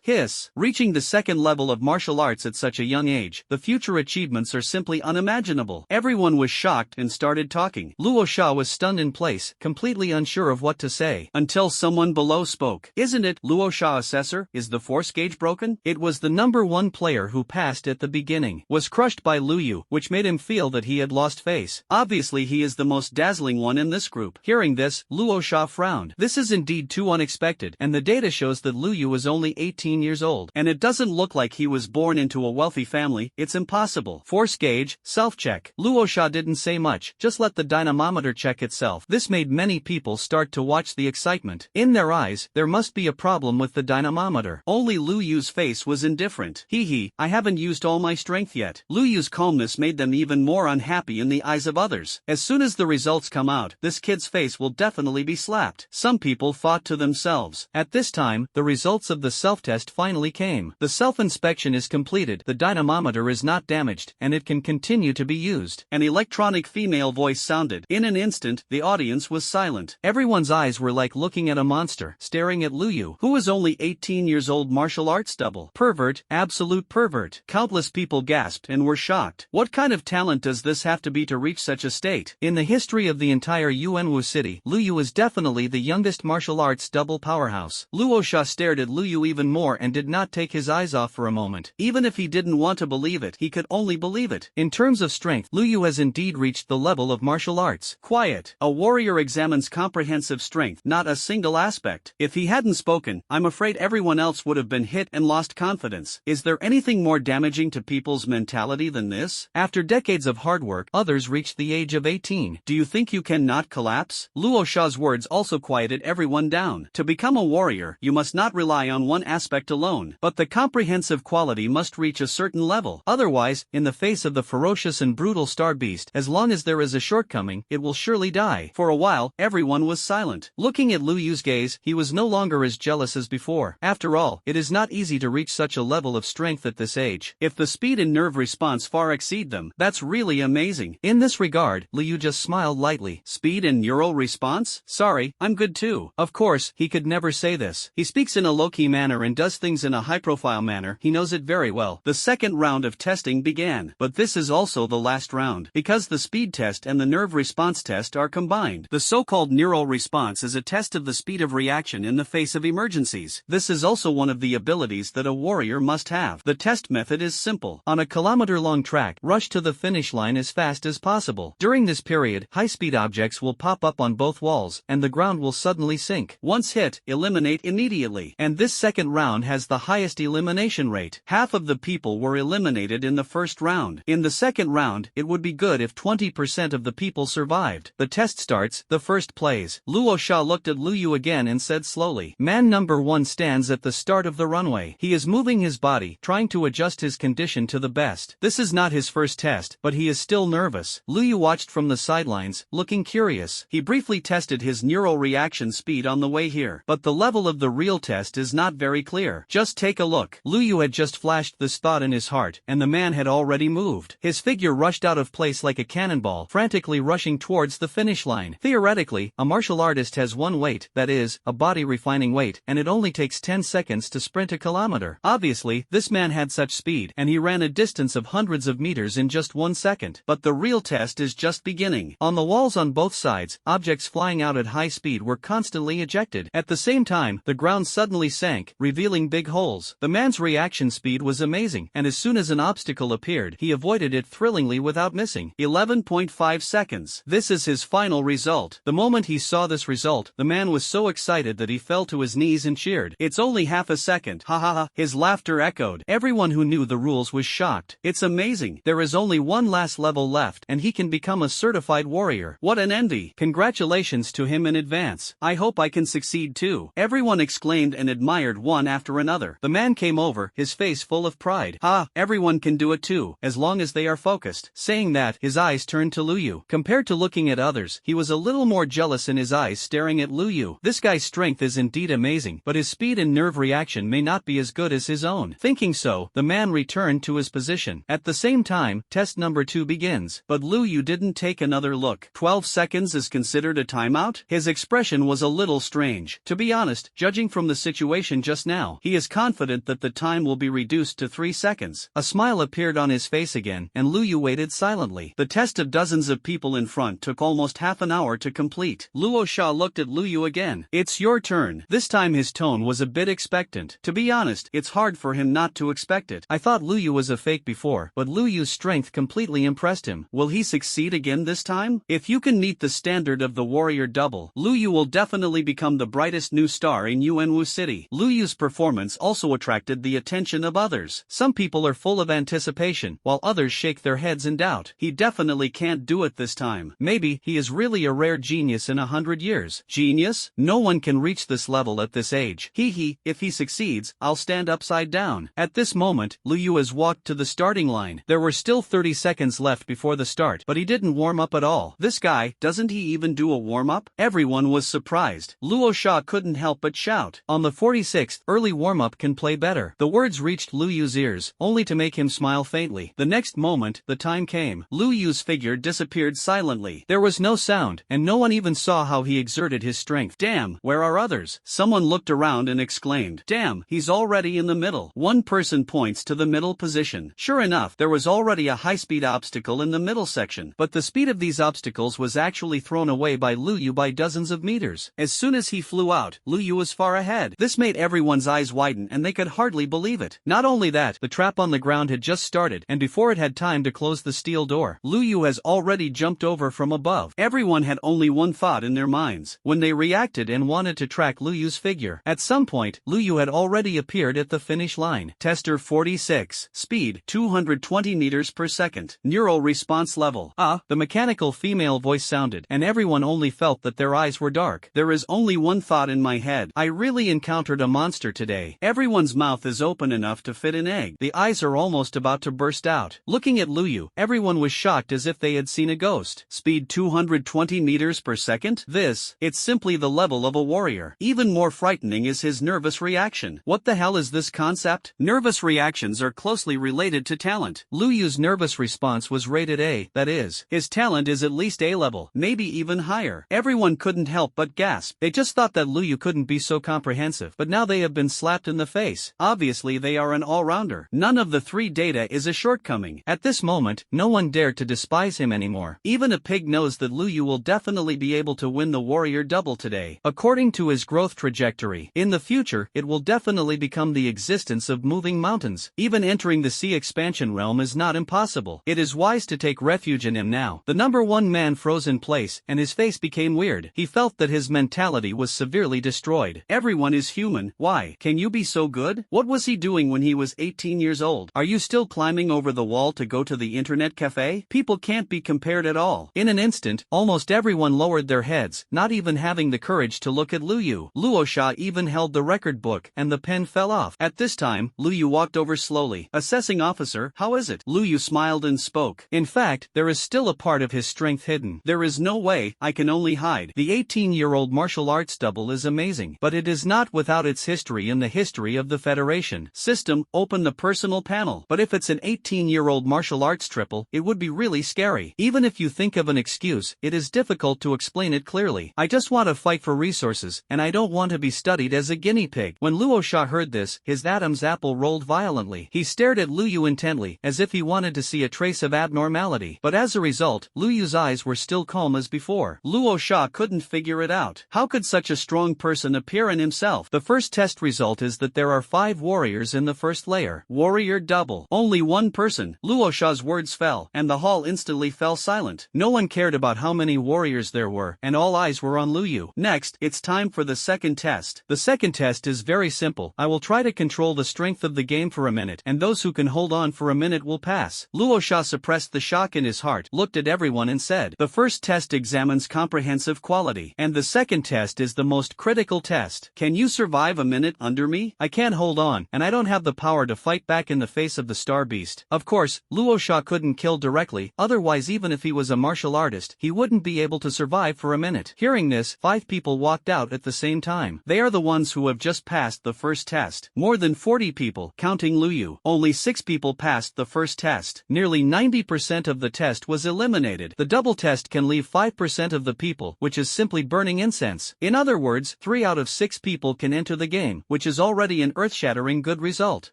Hiss. Reaching the second level of martial arts at such a young age, the future achievements are simply unimaginable. Everyone was shocked and started talking. Luo Sha was stunned in place, completely unsure of what to say, until someone below spoke. Isn't it, Luo Sha assessor? Is the force gauge broken? It was the number 1 player who passed at the beginning, was crushed by Lu Yu, which made him feel that he had lost face. Obviously he is the most dazzling one in this group. Hearing this, Luo Sha frowned. This is indeed too unexpected, and the data shows that Lu Yu is only 18 years old, and it doesn't look like he was born into a wealthy family. It's impossible. Force gauge, self-check. Luo Sha didn't say much, just let the dynamometer check itself. This made many people start to watch the excitement. In their eyes, there must be a problem with the dynamometer. Only Lu Yu's face was indifferent. Hee, I haven't used all my strength yet. Lu Yu's calmness made them even more unhappy in the eyes of others. As soon as the results come out, this kid's face will definitely be slapped. Some people thought to themselves. At this time, the results of the self-test finally came. The self-inspection is completed, the dynamometer is not damaged, and it can continue to be used. An electronic female voice sounded. In an instant, the audience was silent. Everyone's eyes were like looking at a monster, staring at Lu Yu, who was only 18 years old martial arts double. Pervert, absolute pervert. Countless people gasped and were shocked. What kind of talent does this have to be to reach such a state? In the history of the entire Yuanwu city, Lu Yu is definitely the youngest martial arts double powerhouse. Luo Sha stared at Lu Yu even more and did not take his eyes off for a moment. Even if he didn't want to believe it, he could only believe it. In terms of strength, Lu Yu has indeed reached the level of martial arts. Quiet. A warrior examines comprehensive strength, not a single aspect. If he hadn't spoken, I'm afraid everyone else would have been hit and lost confidence. Is there anything more damaging to people's mentality than this? After decades of hard work, others reached the age of 18. Do you think you can not collapse? Luo Sha's words also quieted everyone down. To become a warrior, you must not rely on one aspect alone, but the comprehensive quality must reach a certain level. Otherwise, in the face of of the ferocious and brutal star beast. As long as there is a shortcoming, it will surely die. For a while, everyone was silent. Looking at Lu Yu's gaze, he was no longer as jealous as before. After all, it is not easy to reach such a level of strength at this age. If the speed and nerve response far exceed them, that's really amazing. In this regard, Lu Yu just smiled lightly. Speed and neural response? Sorry, I'm good too. Of course, he could never say this. He speaks in a low-key manner and does things in a high-profile manner. He knows it very well. The second round of testing began. But this is also the last round, because the speed test and the nerve response test are combined. The so-called neural response is a test of the speed of reaction in the face of emergencies. This is also one of the abilities that a warrior must have. The test method is simple. On a kilometer-long track, rush to the finish line as fast as possible. During this period, high-speed objects will pop up on both walls, and the ground will suddenly sink. Once hit, eliminate immediately. And this second round has the highest elimination rate. Half of the people were eliminated in the first round. In the second round, it would be good if 20% of the people survived. The test starts, the first plays. Luo Sha looked at Lu Yu again and said slowly, "Man number 1 stands at the start of the runway. He is moving his body, trying to adjust his condition to the best. This is not his first test, but he is still nervous." Lu Yu watched from the sidelines, looking curious. He briefly tested his neural reaction speed on the way here, but the level of the real test is not very clear. Just take a look. Lu Yu had just flashed this thought in his heart, and the man had already moved. His figure rushed out of place like a cannonball, frantically rushing towards the finish line. Theoretically, a martial artist has one weight, that is, a body-refining weight, and it only takes 10 seconds to sprint a kilometer. Obviously, this man had such speed, and he ran a distance of hundreds of meters in just 1 second. But the real test is just beginning. On the walls on both sides, objects flying out at high speed were constantly ejected. At the same time, the ground suddenly sank, revealing big holes. The man's reaction speed was amazing, and as soon as an obstacle appeared, he avoided it thrillingly without missing. 11.5 seconds. This is his final result. The moment he saw this result, the man was so excited that he fell to his knees and cheered. "It's only half a second. Ha ha ha." His laughter echoed. Everyone who knew the rules was shocked. "It's amazing. There is only one last level left, and he can become a certified warrior. What an envy. Congratulations to him in advance. I hope I can succeed too." Everyone exclaimed and admired one after another. The man came over, his face full of pride. "Ha, everyone can do it too, as long as they are focused." Saying that, his eyes turned to Lu Yu. Compared to looking at others, he was a little more jealous in his eyes staring at Lu Yu. This guy's strength is indeed amazing, but his speed and nerve reaction may not be as good as his own. Thinking so, the man returned to his position. At the same time, test number 2 begins. But Lu Yu didn't take another look. 12 seconds is considered a timeout? His expression was a little strange. To be honest, judging from the situation just now, he is confident that the time will be reduced to 3 seconds. A smile appeared on his face again, and Lu Yu waited silently. The test of dozens of people in front took almost half an hour to complete. Luo Sha looked at Lu Yu again. "It's your turn." This time his tone was a bit expectant. To be honest, it's hard for him not to expect it. I thought Lu Yu was a fake before, but Lu Yu's strength completely impressed him. Will he succeed again this time? If you can meet the standard of the warrior double, Lu Yu will definitely become the brightest new star in Yuanwu City. Lu Yu's performance also attracted the attention of others. Some people are full of anticipation, while others shake their heads in doubt. He definitely can't do it this time. Maybe he is really a rare genius in 100 years. Genius? No one can reach this level at this age. If he succeeds, I'll stand upside down. At this moment, Lu Yu has walked to the starting line. There were still 30 seconds left before the start, but he didn't warm up at all. This guy, doesn't he even do a warm-up? Everyone was surprised. Luo Sha couldn't help but shout. On the 46th, early warm-up can play better. The words reached Lu Yu's ears, only to make him smile faintly. The next moment, the time came. Lu Yu's figure disappeared silently. There was no sound, and no one even saw how he exerted his strength. "Damn, where are others?" Someone looked around and exclaimed. "Damn, he's already in the middle." One person points to the middle position. Sure enough, there was already a high-speed obstacle in the middle section, but the speed of these obstacles was actually thrown away by Lu Yu by dozens of meters. As soon as he flew out, Lu Yu was far ahead. This made everyone's eyes widen and they could hardly believe it. Not only that, the trap on the ground had just started, and before it had time to close the steel door, Lu Yu has already jumped over from above. Everyone had only one thought in their minds when they reacted and wanted to track Lu Yu's figure. At some point, Lu Yu had already appeared at the finish line. Tester 46. Speed 220 meters per second. Neural response level. The mechanical female voice sounded, and everyone only felt that their eyes were dark. There is only one thought in my head. I really encountered a monster today. Everyone's mouth is open enough to fit an egg. The eyes are almost about to burst out. out. Looking at Lu Yu, everyone was shocked as if they had seen a ghost. Speed 220 meters per second? It's simply the level of a warrior. Even more frightening is his nervous reaction. What the hell is this concept? Nervous reactions are closely related to talent. Lu Yu's nervous response was rated A, that is, his talent is at least A-level, maybe even higher. Everyone couldn't help but gasp. They just thought that Lu Yu couldn't be so comprehensive, but now they have been slapped in the face. Obviously they are an all-rounder. None of the three data is a shortcoming. At this moment, no one dared to despise him anymore. Even a pig knows that Lu Yu will definitely be able to win the warrior double today. According to his growth trajectory, in the future, it will definitely become the existence of moving mountains. Even entering the sea expansion realm is not impossible. It is wise to take refuge in him now. The number one man froze in place, and his face became weird. He felt that his mentality was severely destroyed. Everyone is human. Why? Can you be so good? What was he doing when he was 18 years old? Are you still climbing over the wall to go to the internet cafe? People can't be compared at all. In an instant, almost everyone lowered their heads, not even having the courage to look at Lu Yu. Luo Sha even held the record book, and the pen fell off. At this time, Lu Yu walked over slowly. Assessing officer, how is it? Lu Yu smiled and spoke. In fact, there is still a part of his strength hidden. There is no way, I can only hide. The 18-year-old martial arts double is amazing, but it is not without its history in the history of the Federation. System, open the personal panel. But if it's an 18-year-old martial arts triple, it would be really scary. Even if you think of an excuse, it is difficult to explain it clearly. I just want to fight for resources, and I don't want to be studied as a guinea pig. When Luo Sha heard this, his Adam's apple rolled violently. He stared at Lu Yu intently, as if he wanted to see a trace of abnormality. But as a result, Lu Yu's eyes were still calm as before. Luo Sha couldn't figure it out. How could such a strong person appear in himself? The first test result is that there are 5 warriors in the first layer. Warrior double. Only one person. Luo Sha's words fell, and the hall instantly fell silent. No one cared about how many warriors there were, and all eyes were on Lu Yu. Next, it's time for the second test. The second test is very simple. I will try to control the strength of the game for a minute, and those who can hold on for a minute will pass. Luo Sha suppressed the shock in his heart, looked at everyone and said, the first test examines comprehensive quality, and the second test is the most critical test. Can you survive a minute under me? I can't hold on, and I don't have the power to fight back in the face of the Star Beast. Of course, Luo Sha couldn't kill directly, otherwise even if he was a martial artist, he wouldn't be able to survive for a minute. Hearing this, 5 people walked out at the same time. They are the ones who have just passed the first test. More than 40 people, counting Lu Yu. Only 6 people passed the first test. Nearly 90% of the test was eliminated. The double test can leave 5% of the people, which is simply burning incense. In other words, 3 out of 6 people can enter the game, which is already an earth-shattering good result.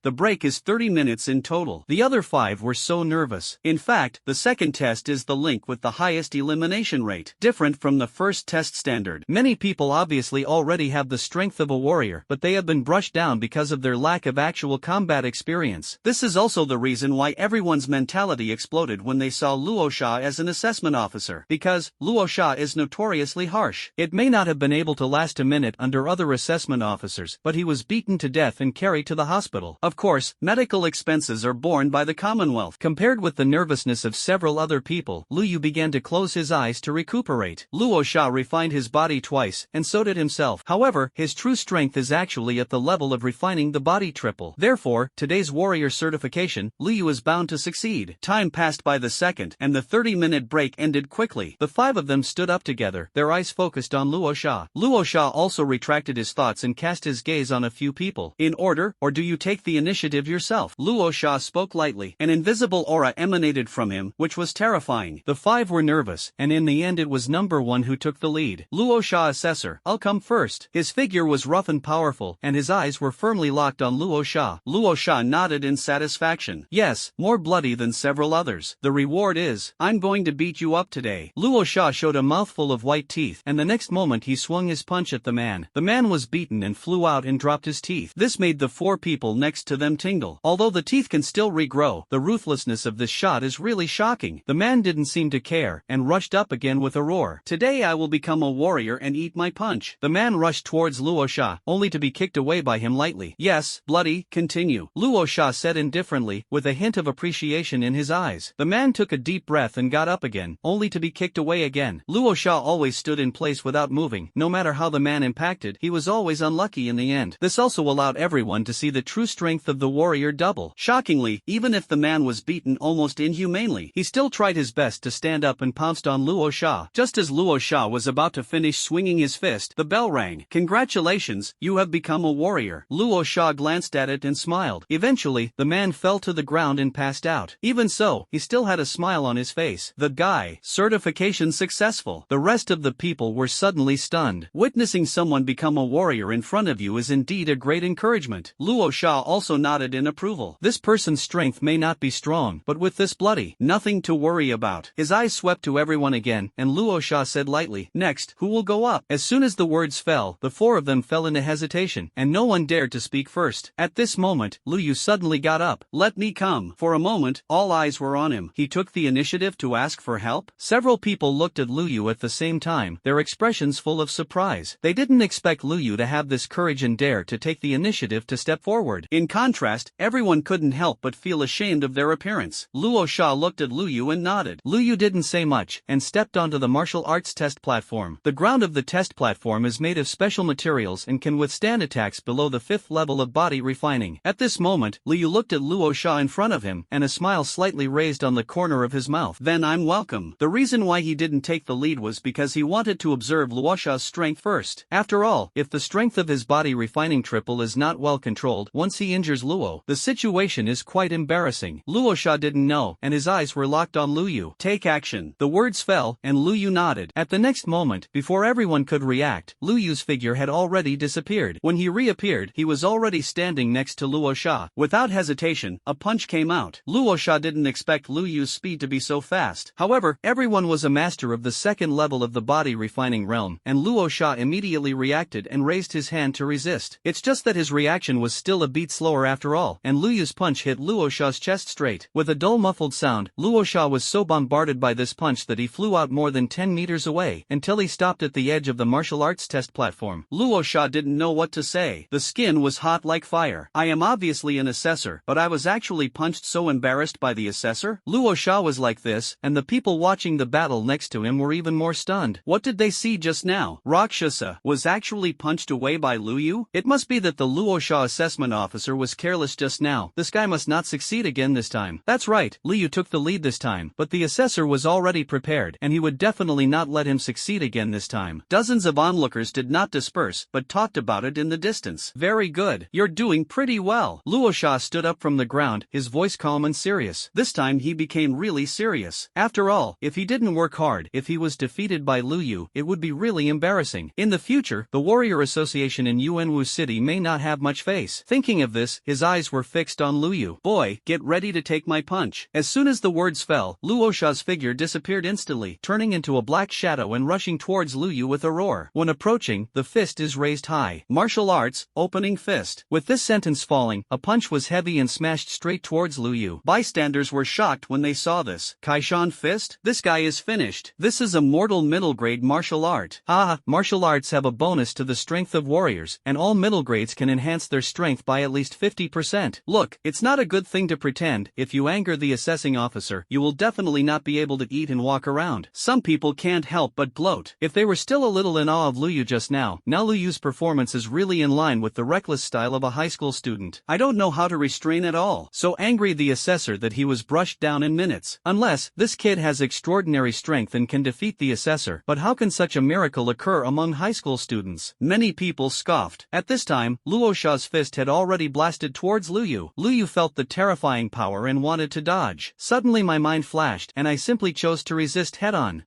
The break is 30 minutes in total. The other 5 were so nervous. In fact, the second test is the link with the highest elimination rate. Different from the first test standard. Many people obviously already have the strength of a warrior, but they have been brushed down because of their lack of actual combat experience. This is also the reason why everyone's mentality exploded when they saw Luo Sha as an assessment officer. Because Luo Sha is notoriously harsh. It may not have been able to last a minute under other assessment officers, but he was beaten to death and carried to the hospital. Of course, medical expenses are borne by the Commonwealth. Compared with the nervousness of several other people, Lu Yu began to close his eyes to recuperate. Luo Sha refined his body twice, and so did himself. However, his true strength is actually at the level of refining the body triple. Therefore, today's warrior certification, Lu Yu is bound to succeed. Time passed by the second, and the 30-minute break ended quickly. The 5 of them stood up together, their eyes focused on Luo Sha. Luo Sha also retracted his thoughts and cast his gaze on a few people. In order, or do you take the initiative yourself? Luo Sha spoke lightly. An invisible aura emanated from him, which was terrifying. The 5 were nervous, and in the end it was number 1 who took the lead. Luo Sha assessor, I'll come first. His figure was rough and powerful, and his eyes were firmly locked on Luo Sha. Luo Sha nodded in satisfaction. Yes, more bloody than several others. The reward is, I'm going to beat you up today. Luo Sha showed a mouthful of white teeth, and the next moment he swung his punch at the man. The man was beaten and flew out and dropped his teeth. This made the 4 people next to them tingle. Although the teeth can still regrow, the ruthlessness of this shot is really shocking. The man didn't seem to care, and rushed up again with a roar. Today I will become a warrior and eat my punch. The man rushed towards Luo Sha, only to be kicked away by him lightly. Yes, bloody, continue. Luo Sha said indifferently, with a hint of appreciation in his eyes. The man took a deep breath and got up again, only to be kicked away again. Luo Sha always stood in place without moving. No matter how the man impacted, he was always unlucky in the end. This also allowed everyone to see the true strength of the warrior double. Shockingly, even if the man man was beaten almost inhumanely, he still tried his best to stand up and pounced on Luo Sha. Just as Luo Sha was about to finish swinging his fist, the bell rang. "Congratulations, you have become a warrior." Luo Sha glanced at it and smiled. Eventually, the man fell to the ground and passed out. Even so, he still had a smile on his face. The guy, certification successful. The rest of the people were suddenly stunned. Witnessing someone become a warrior in front of you is indeed a great encouragement. Luo Sha also nodded in approval. This person's strength may not be strong, but with this bloody, nothing to worry about. His eyes swept to everyone again, and Luo Sha said lightly, "Next, who will go up?" As soon as the words fell, the four of them fell into hesitation, and no one dared to speak first. At this moment, Lu Yu suddenly got up. "Let me come." For a moment, all eyes were on him. He took the initiative to ask for help. Several people looked at Lu Yu at the same time, their expressions full of surprise. They didn't expect Lu Yu to have this courage and dare to take the initiative to step forward. In contrast, everyone couldn't help but feel ashamed of their appearance. Luo Sha looked at Lu Yu and nodded. Lu Yu didn't say much, and stepped onto the martial arts test platform. The ground of the test platform is made of special materials and can withstand attacks below the 5th level of body refining. At this moment, Lu Yu looked at Luo Sha in front of him, and a smile slightly raised on the corner of his mouth. "Then I'm welcome." The reason why he didn't take the lead was because he wanted to observe Luo Sha's strength first. After all, if the strength of his body refining triple is not well controlled, once he injures Luo, the situation is quite embarrassing. Luo Sha didn't know, and his eyes were locked on Lu Yu. "Take action." The words fell, and Lu Yu nodded. At the next moment, before everyone could react, Lu Yu's figure had already disappeared. When he reappeared, he was already standing next to Luo Sha. Without hesitation, a punch came out. Luo Sha didn't expect Lu Yu's speed to be so fast. However, everyone was a master of the 2nd level of the body refining realm, and Luo Sha immediately reacted and raised his hand to resist. It's just that his reaction was still a beat slower after all, and Lu Yu's punch hit Luo Sha's chest straight. With a dull muffled sound, Luo Sha was so bombarded by this punch that he flew out more than 10 meters away, until he stopped at the edge of the martial arts test platform. Luo Sha didn't know what to say. The skin was hot like fire. "I am obviously an assessor, but I was actually punched." So embarrassed by the assessor? Luo Sha was like this, and the people watching the battle next to him were even more stunned. What did they see just now? Rakshasa was actually punched away by Lu Yu? It must be that the Luo Sha assessment officer was careless just now. This guy must not succeed again this time. That's right, Lu Yu took the lead this time, but the assessor was already prepared, and he would definitely not let him succeed again this time. Dozens of onlookers did not disperse, but talked about it in the distance. "Very good. You're doing pretty well." Luo Sha stood up from the ground, his voice calm and serious. This time he became really serious. After all, if he didn't work hard, if he was defeated by Lu Yu, it would be really embarrassing. In the future, the Warrior Association in Yuanwu City may not have much face. Thinking of this, his eyes were fixed on Lu Yu. "Boy, get ready to take my punch." As soon as the words fell, Luo Sha's figure disappeared instantly, turning into a black shadow and rushing towards Lu Yu with a roar. When approaching, the fist is raised high. Martial arts, opening fist. With this sentence falling, a punch was heavy and smashed straight towards Lu Yu. Bystanders were shocked when they saw this. Kaishan fist? This guy is finished. This is a mortal middle grade martial art. Martial arts have a bonus to the strength of warriors, and all middle grades can enhance their strength by at least 50%. Look, it's not a good thing to pretend. If you anger the assessing officer, you will definitely not be able to eat and walk around. Some people can't help but gloat. If they were still a little in awe of Lu Yu just now Lu Yu's performance is really in line with the reckless style of a high school student. I don't know how to restrain at all. So angry the assessor that he was brushed down in minutes. Unless, this kid has extraordinary strength and can defeat the assessor. But how can such a miracle occur among high school students? Many people scoffed. At this time, Luo Sha's fist had already blasted towards Lu Yu. Lu Yu felt the terrifying power and wanted to dodge. Suddenly my mind flashed, and I simply chose to resist head-on.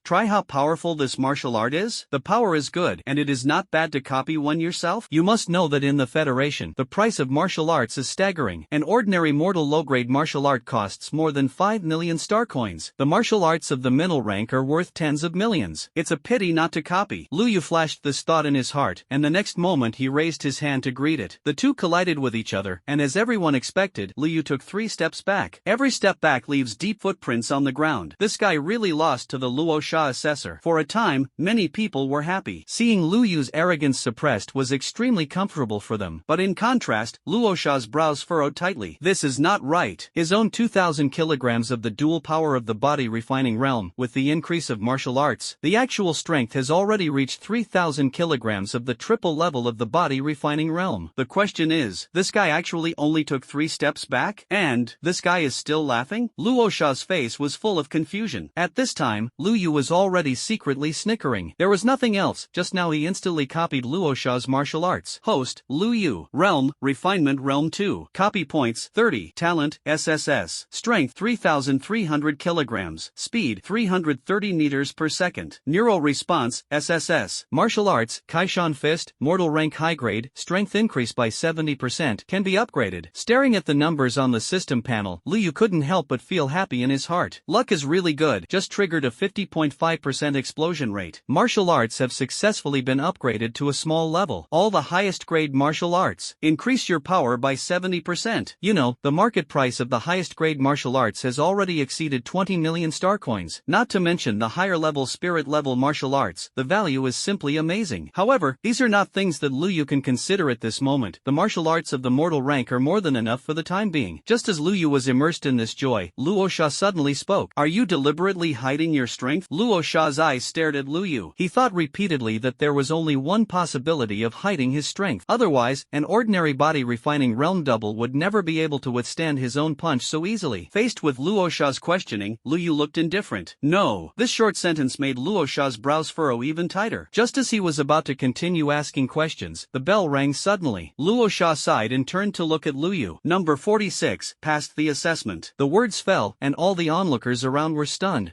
Try how powerful this martial art is? The power is good, and it is not bad to copy one yourself. You must know that in the Federation, the price of martial arts is staggering. An ordinary mortal low-grade martial art costs more than 5 million star coins. The martial arts of the middle rank are worth tens of millions. It's a pity not to copy. Lu Yu flashed this thought in his heart, and the next moment he raised his hand to greet it. The two collided with each other, and as everyone expected, Lu Yu took 3 steps back. Every step back leaves deep footprints on the ground. This guy really lost to the Luo Sha assessor. For a time, many people were happy. Seeing Lu Yu's arrogance suppressed was extremely comfortable for them. But in contrast, Luo Sha's brows furrowed tightly. This is not right. His own 2,000 kilograms of the dual power of the body refining realm, with the increase of martial arts, the actual strength has already reached 3,000 kilograms of the triple level of the body refining realm. The question is, this guy actually only took 3 steps back? And, this guy is still laughing? Luo Sha's face was full of confusion. At this time, Lu Yu was already secretly snickering. There was nothing else, just now he instantly copied Luo Sha's martial arts. Host, Lu Yu. Realm, Refinement Realm 2. Copy points, 30. Talent, SSS. Strength, 3,300 kilograms. Speed, 330 meters per second. Neural response, SSS. Martial arts, Kaishan Fist, Mortal Rank High Grade, strength increase by 70%, can be upgraded. Staring at the numbers on the system panel, Lu Yu couldn't help but feel happy in his heart. Luck is really good, just triggered a 50.5% explosion rate. Martial arts have successfully been upgraded to a small level. All the highest grade martial arts. Increase your power by 70%. You know, the market price of the highest grade martial arts has already exceeded 20 million star coins. Not to mention the higher level spirit level martial arts, the value is simply amazing. However, these are not things that Lu Yu can consider at this moment. The martial arts of the mortal rank are more than enough for the time being. Just as Lu Yu was immersed in this joy, Luo Sha suddenly spoke. Are you deliberately hiding your strength? Luo Sha's eyes stared at Lu Yu. He thought repeatedly that there was only one possibility of hiding his strength. Otherwise, an ordinary body refining realm double would never be able to withstand his own punch so easily. Faced with Luo Sha's questioning, Lu Yu looked indifferent. No. This short sentence made Luo Sha's brows furrow even tighter. Just as he was about to continue asking questions, the bell rang suddenly. Luo Sha sighed and turned to look at Lu Yu. Number 46, passed the assessment. The words fell, and all the onlookers around were stunned.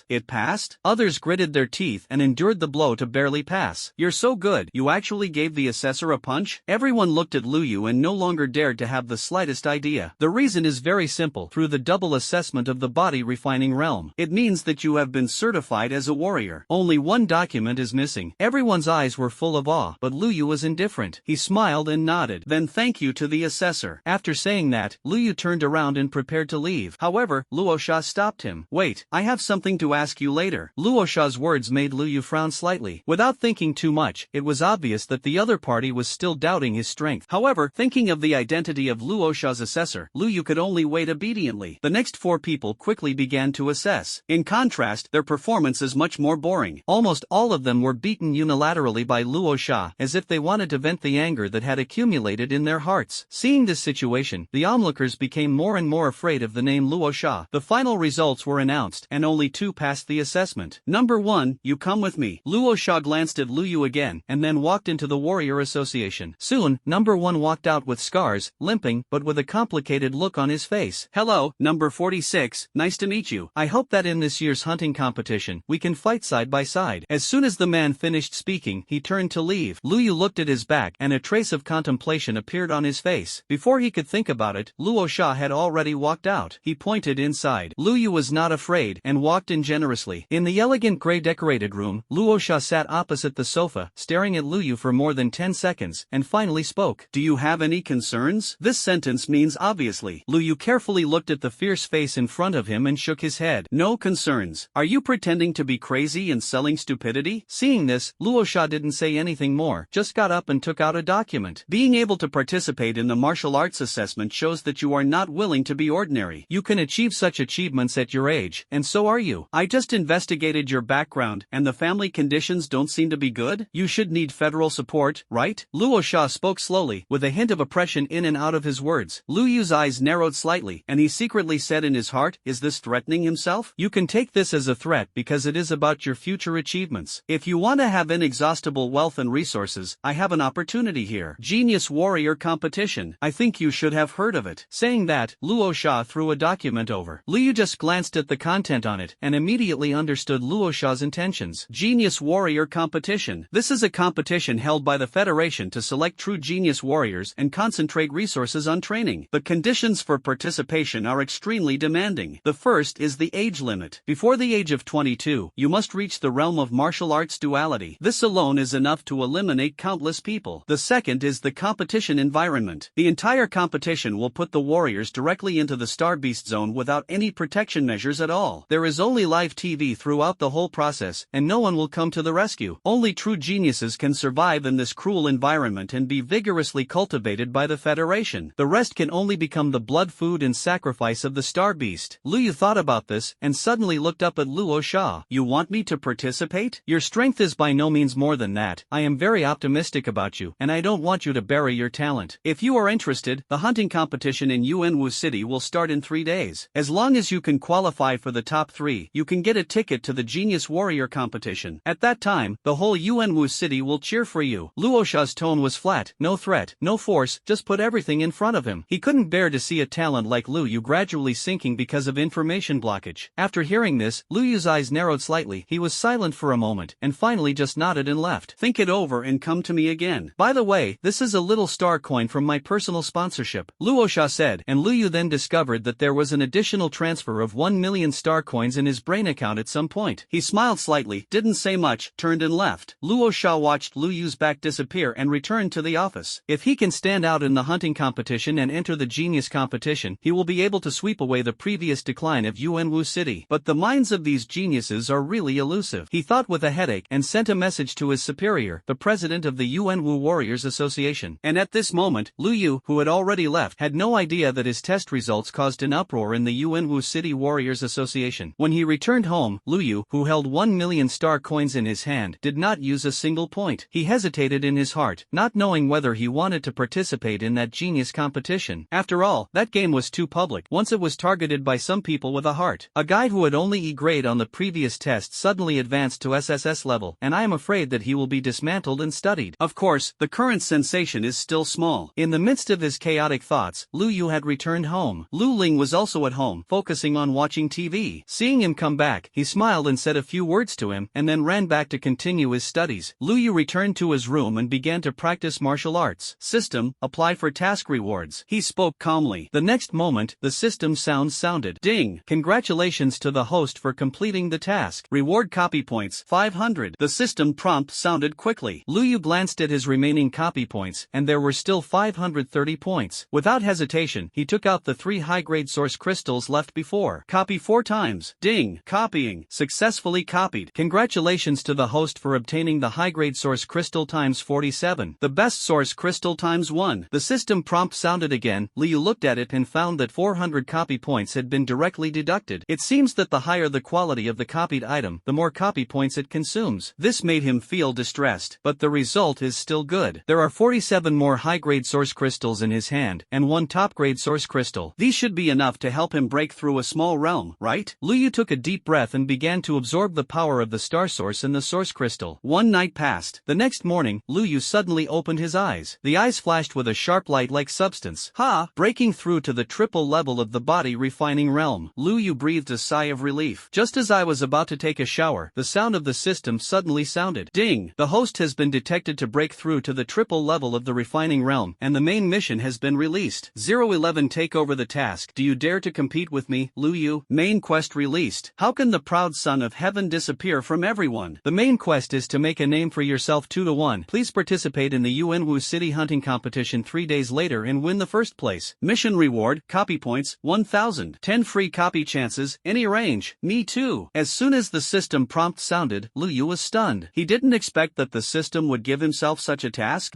It passed? Others gritted their teeth and endured the blow to barely pass. You're so good, you actually gave the assessor a punch? Everyone looked at Lu Yu and no longer dared to have the slightest idea. The reason is very simple. Through the double assessment of the body refining realm, it means that you have been certified as a warrior. Only one document is missing. Everyone's eyes were full of awe, but Lu Yu was indifferent. He smiled and nodded. Then thank you to the assessor. After saying that, Lu Yu turned around and prepared to leave. However, Luo Sha stopped him. Wait, I have something to ask you later. Luo Sha's words made Lu Yu frown slightly. Without thinking too much, it was obvious that the other party was still doubting his strength. However, thinking of the identity of Luo Sha's assessor, Lu Yu could only wait obediently. The next four people quickly began to assess. In contrast, their performance is much more boring. Almost all of them were beaten unilaterally by Luo Sha, as if they wanted to vent the anger that had accumulated in their hearts. Seeing this situation, the onlookers became more and more afraid of the name Luo Sha. The final results were announced, and only two passed the assessment. Number 1, you come with me. Luo Sha glanced at Lu Yu again, and then walked into the Warrior Association. Soon, Number 1 walked out with scars, limping, but with a complicated look on his face. Hello, Number 46, nice to meet you. I hope that in this year's hunting competition, we can fight side by side. As soon as the man finished speaking, he turned to leave. Lu Yu looked at his back, and a trace of contemplation appeared on his face. Before he could think about it, Luo Sha had already walked out. He pointed inside. Lu Yu was not afraid, and walked in generously. In the elegant gray-decorated room, Luo Sha sat opposite the sofa, staring at Lu Yu for more than 10 seconds, and finally spoke. Do you have any concerns? This sentence means obviously. Lu Yu carefully looked at the fierce face in front of him and shook his head. No concerns. Are you pretending to be crazy and selling stupidity? Seeing this, Luo Sha didn't say anything more, just got up and took out a document. Being able to participate in the martial arts assessment shows that you are not willing to be ordinary. You can achieve such achievements at your age, and so are you. I just investigated your background, and the family conditions don't seem to be good. You should need federal support, right? Luo Sha spoke slowly, with a hint of oppression in and out of his words. Lu Yu's eyes narrowed slightly, and he secretly said in his heart, is this threatening himself? You can take this as a threat because it is about your future achievements. If you want to have inexhaustible wealth and resources, I have an opportunity here. Genius Warrior Competition. I think you should have heard of it. Saying that, Luo Sha threw a document over. Lu Yu just glanced at the content on it, and immediately understood Luo Sha's intentions. Genius Warrior Competition. This is a competition held by the Federation to select true genius warriors and concentrate resources on training. The conditions for participation are extremely demanding. The first is the age limit. Before the age of 22, you must reach the realm of martial arts duality. This alone is enough to eliminate countless people. The second is the competition environment. The entire competition will put the warriors directly into the Star Beast zone without any protection measures at all. There is only live TV throughout the whole process, and no one will come to the rescue. Only true geniuses can survive in this cruel environment and be vigorously cultivated by the Federation. The rest can only become the blood food and sacrifice of the Star Beast. Lu Yu thought about this, and suddenly looked up at Luo Sha. You want me to participate? Your strength is by no means more than that. I am very optimistic about you, and I don't want you to bury your talent. If you are interested, the hunting competition in Yuanwu City will start in 3 days. As long as you can qualify for the top 3, you can get a ticket to the Genius Warrior competition. At that time, the whole Yuanwu City will cheer for you. Luosha's tone was flat, no threat, no force, just put everything in front of him. He couldn't bear to see a talent like Lu Yu gradually sinking because of information blockage. After hearing this, Lu Yu's eyes narrowed slightly. He was silent for a moment, and finally just nodded and left. Think it over and come to me again. By the way, this is a little star coin from my personal sponsorship, Luosha said, and Lu Yu then discovered that there was an additional transfer of 1 million star coins in his brain account at some point. He smiled slightly, didn't say much, turned and left. Luosha watched Lu Yu's back disappear and returned to the office. If he can stand out in the hunting competition and enter the genius competition, he will be able to sweep away the previous decline of Yuanwu City. But the minds of these geniuses are really elusive. He thought with a headache and sent a message to his superior, the president of the Yuanwu Warriors Association. And at this moment, Lu Yu, who had already left, had no idea that his test results caused an uproar in the Yuanwu City Warriors Association. When he returned home, Lu Yu, who held 1 million star coins in his hand, did not use a single point. He hesitated in his heart, not knowing whether he wanted to participate in that genius competition. After all, that game was too public. Once it was targeted by some people with a heart. A guy who had only E grade on the previous test suddenly advanced to SSS level, and I am afraid that he will be dismantled and studied. Of course, the current sensation is still small. In the midst of his chaotic thoughts, Lu Yu had returned home. Lu Ling was also at home, focusing on watching TV. Seeing him come back, he smiled and said a few words to him, and then ran back to continue his studies. Lu Yu returned to his room and began to practice martial arts. System, apply for task rewards. He spoke calmly. The next moment, the system sounds sounded. Ding! Congratulations to the host for completing the task. Reward copy points, 500. The system prompt sounded quickly. Lu Yu glanced at his remaining copy points, and there were still 530 points. Without hesitation, he took out the 3 high-grade source crystals left before. Copy 4 times. Ding! Copying. Successfully copied. Congratulations to the host for obtaining the high-grade source crystal times 47. The best source crystal times 1. The system prompt sounded again. Lu Yu looked at it and found that 400 copy points had been directly deducted. It seems that the higher the quality of the copied item, the more copy points it consumes. This made him feel distressed, but the result is still good. There are 47 more high-grade source crystals in his hand, and 1 top-grade source crystal. These should be enough to help him break through a small realm, right? Lu Yu took a deep breath and began to absorb the power of the star source in the source crystal. One night passed. The next morning, Lu Yu suddenly opened his eyes. The eyes flashed with a sharp light-like substance. Ha! Breaking through to the triple level of the body refining realm. Lu Yu breathed a sigh of relief. Just as I was about to take a shower, the sound of the system suddenly sounded. Ding! The host has been detected to break through to the triple level of the refining realm, and the main mission has been released. 011 take over the task. Do you dare to compete with me, Lu Yu? Main quest released. How can the proud son of heaven disappear from everyone? The main quest is to make a name for yourself 2-1. Please participate in the Yuanwu City hunting competition 3 days later and win the first place. Mission reward, copy points, 1000. 10 free copy chances, any range. Me too. As soon as the system prompt sounded, Lu Yu was stunned. He didn't expect that the system would give himself such a task.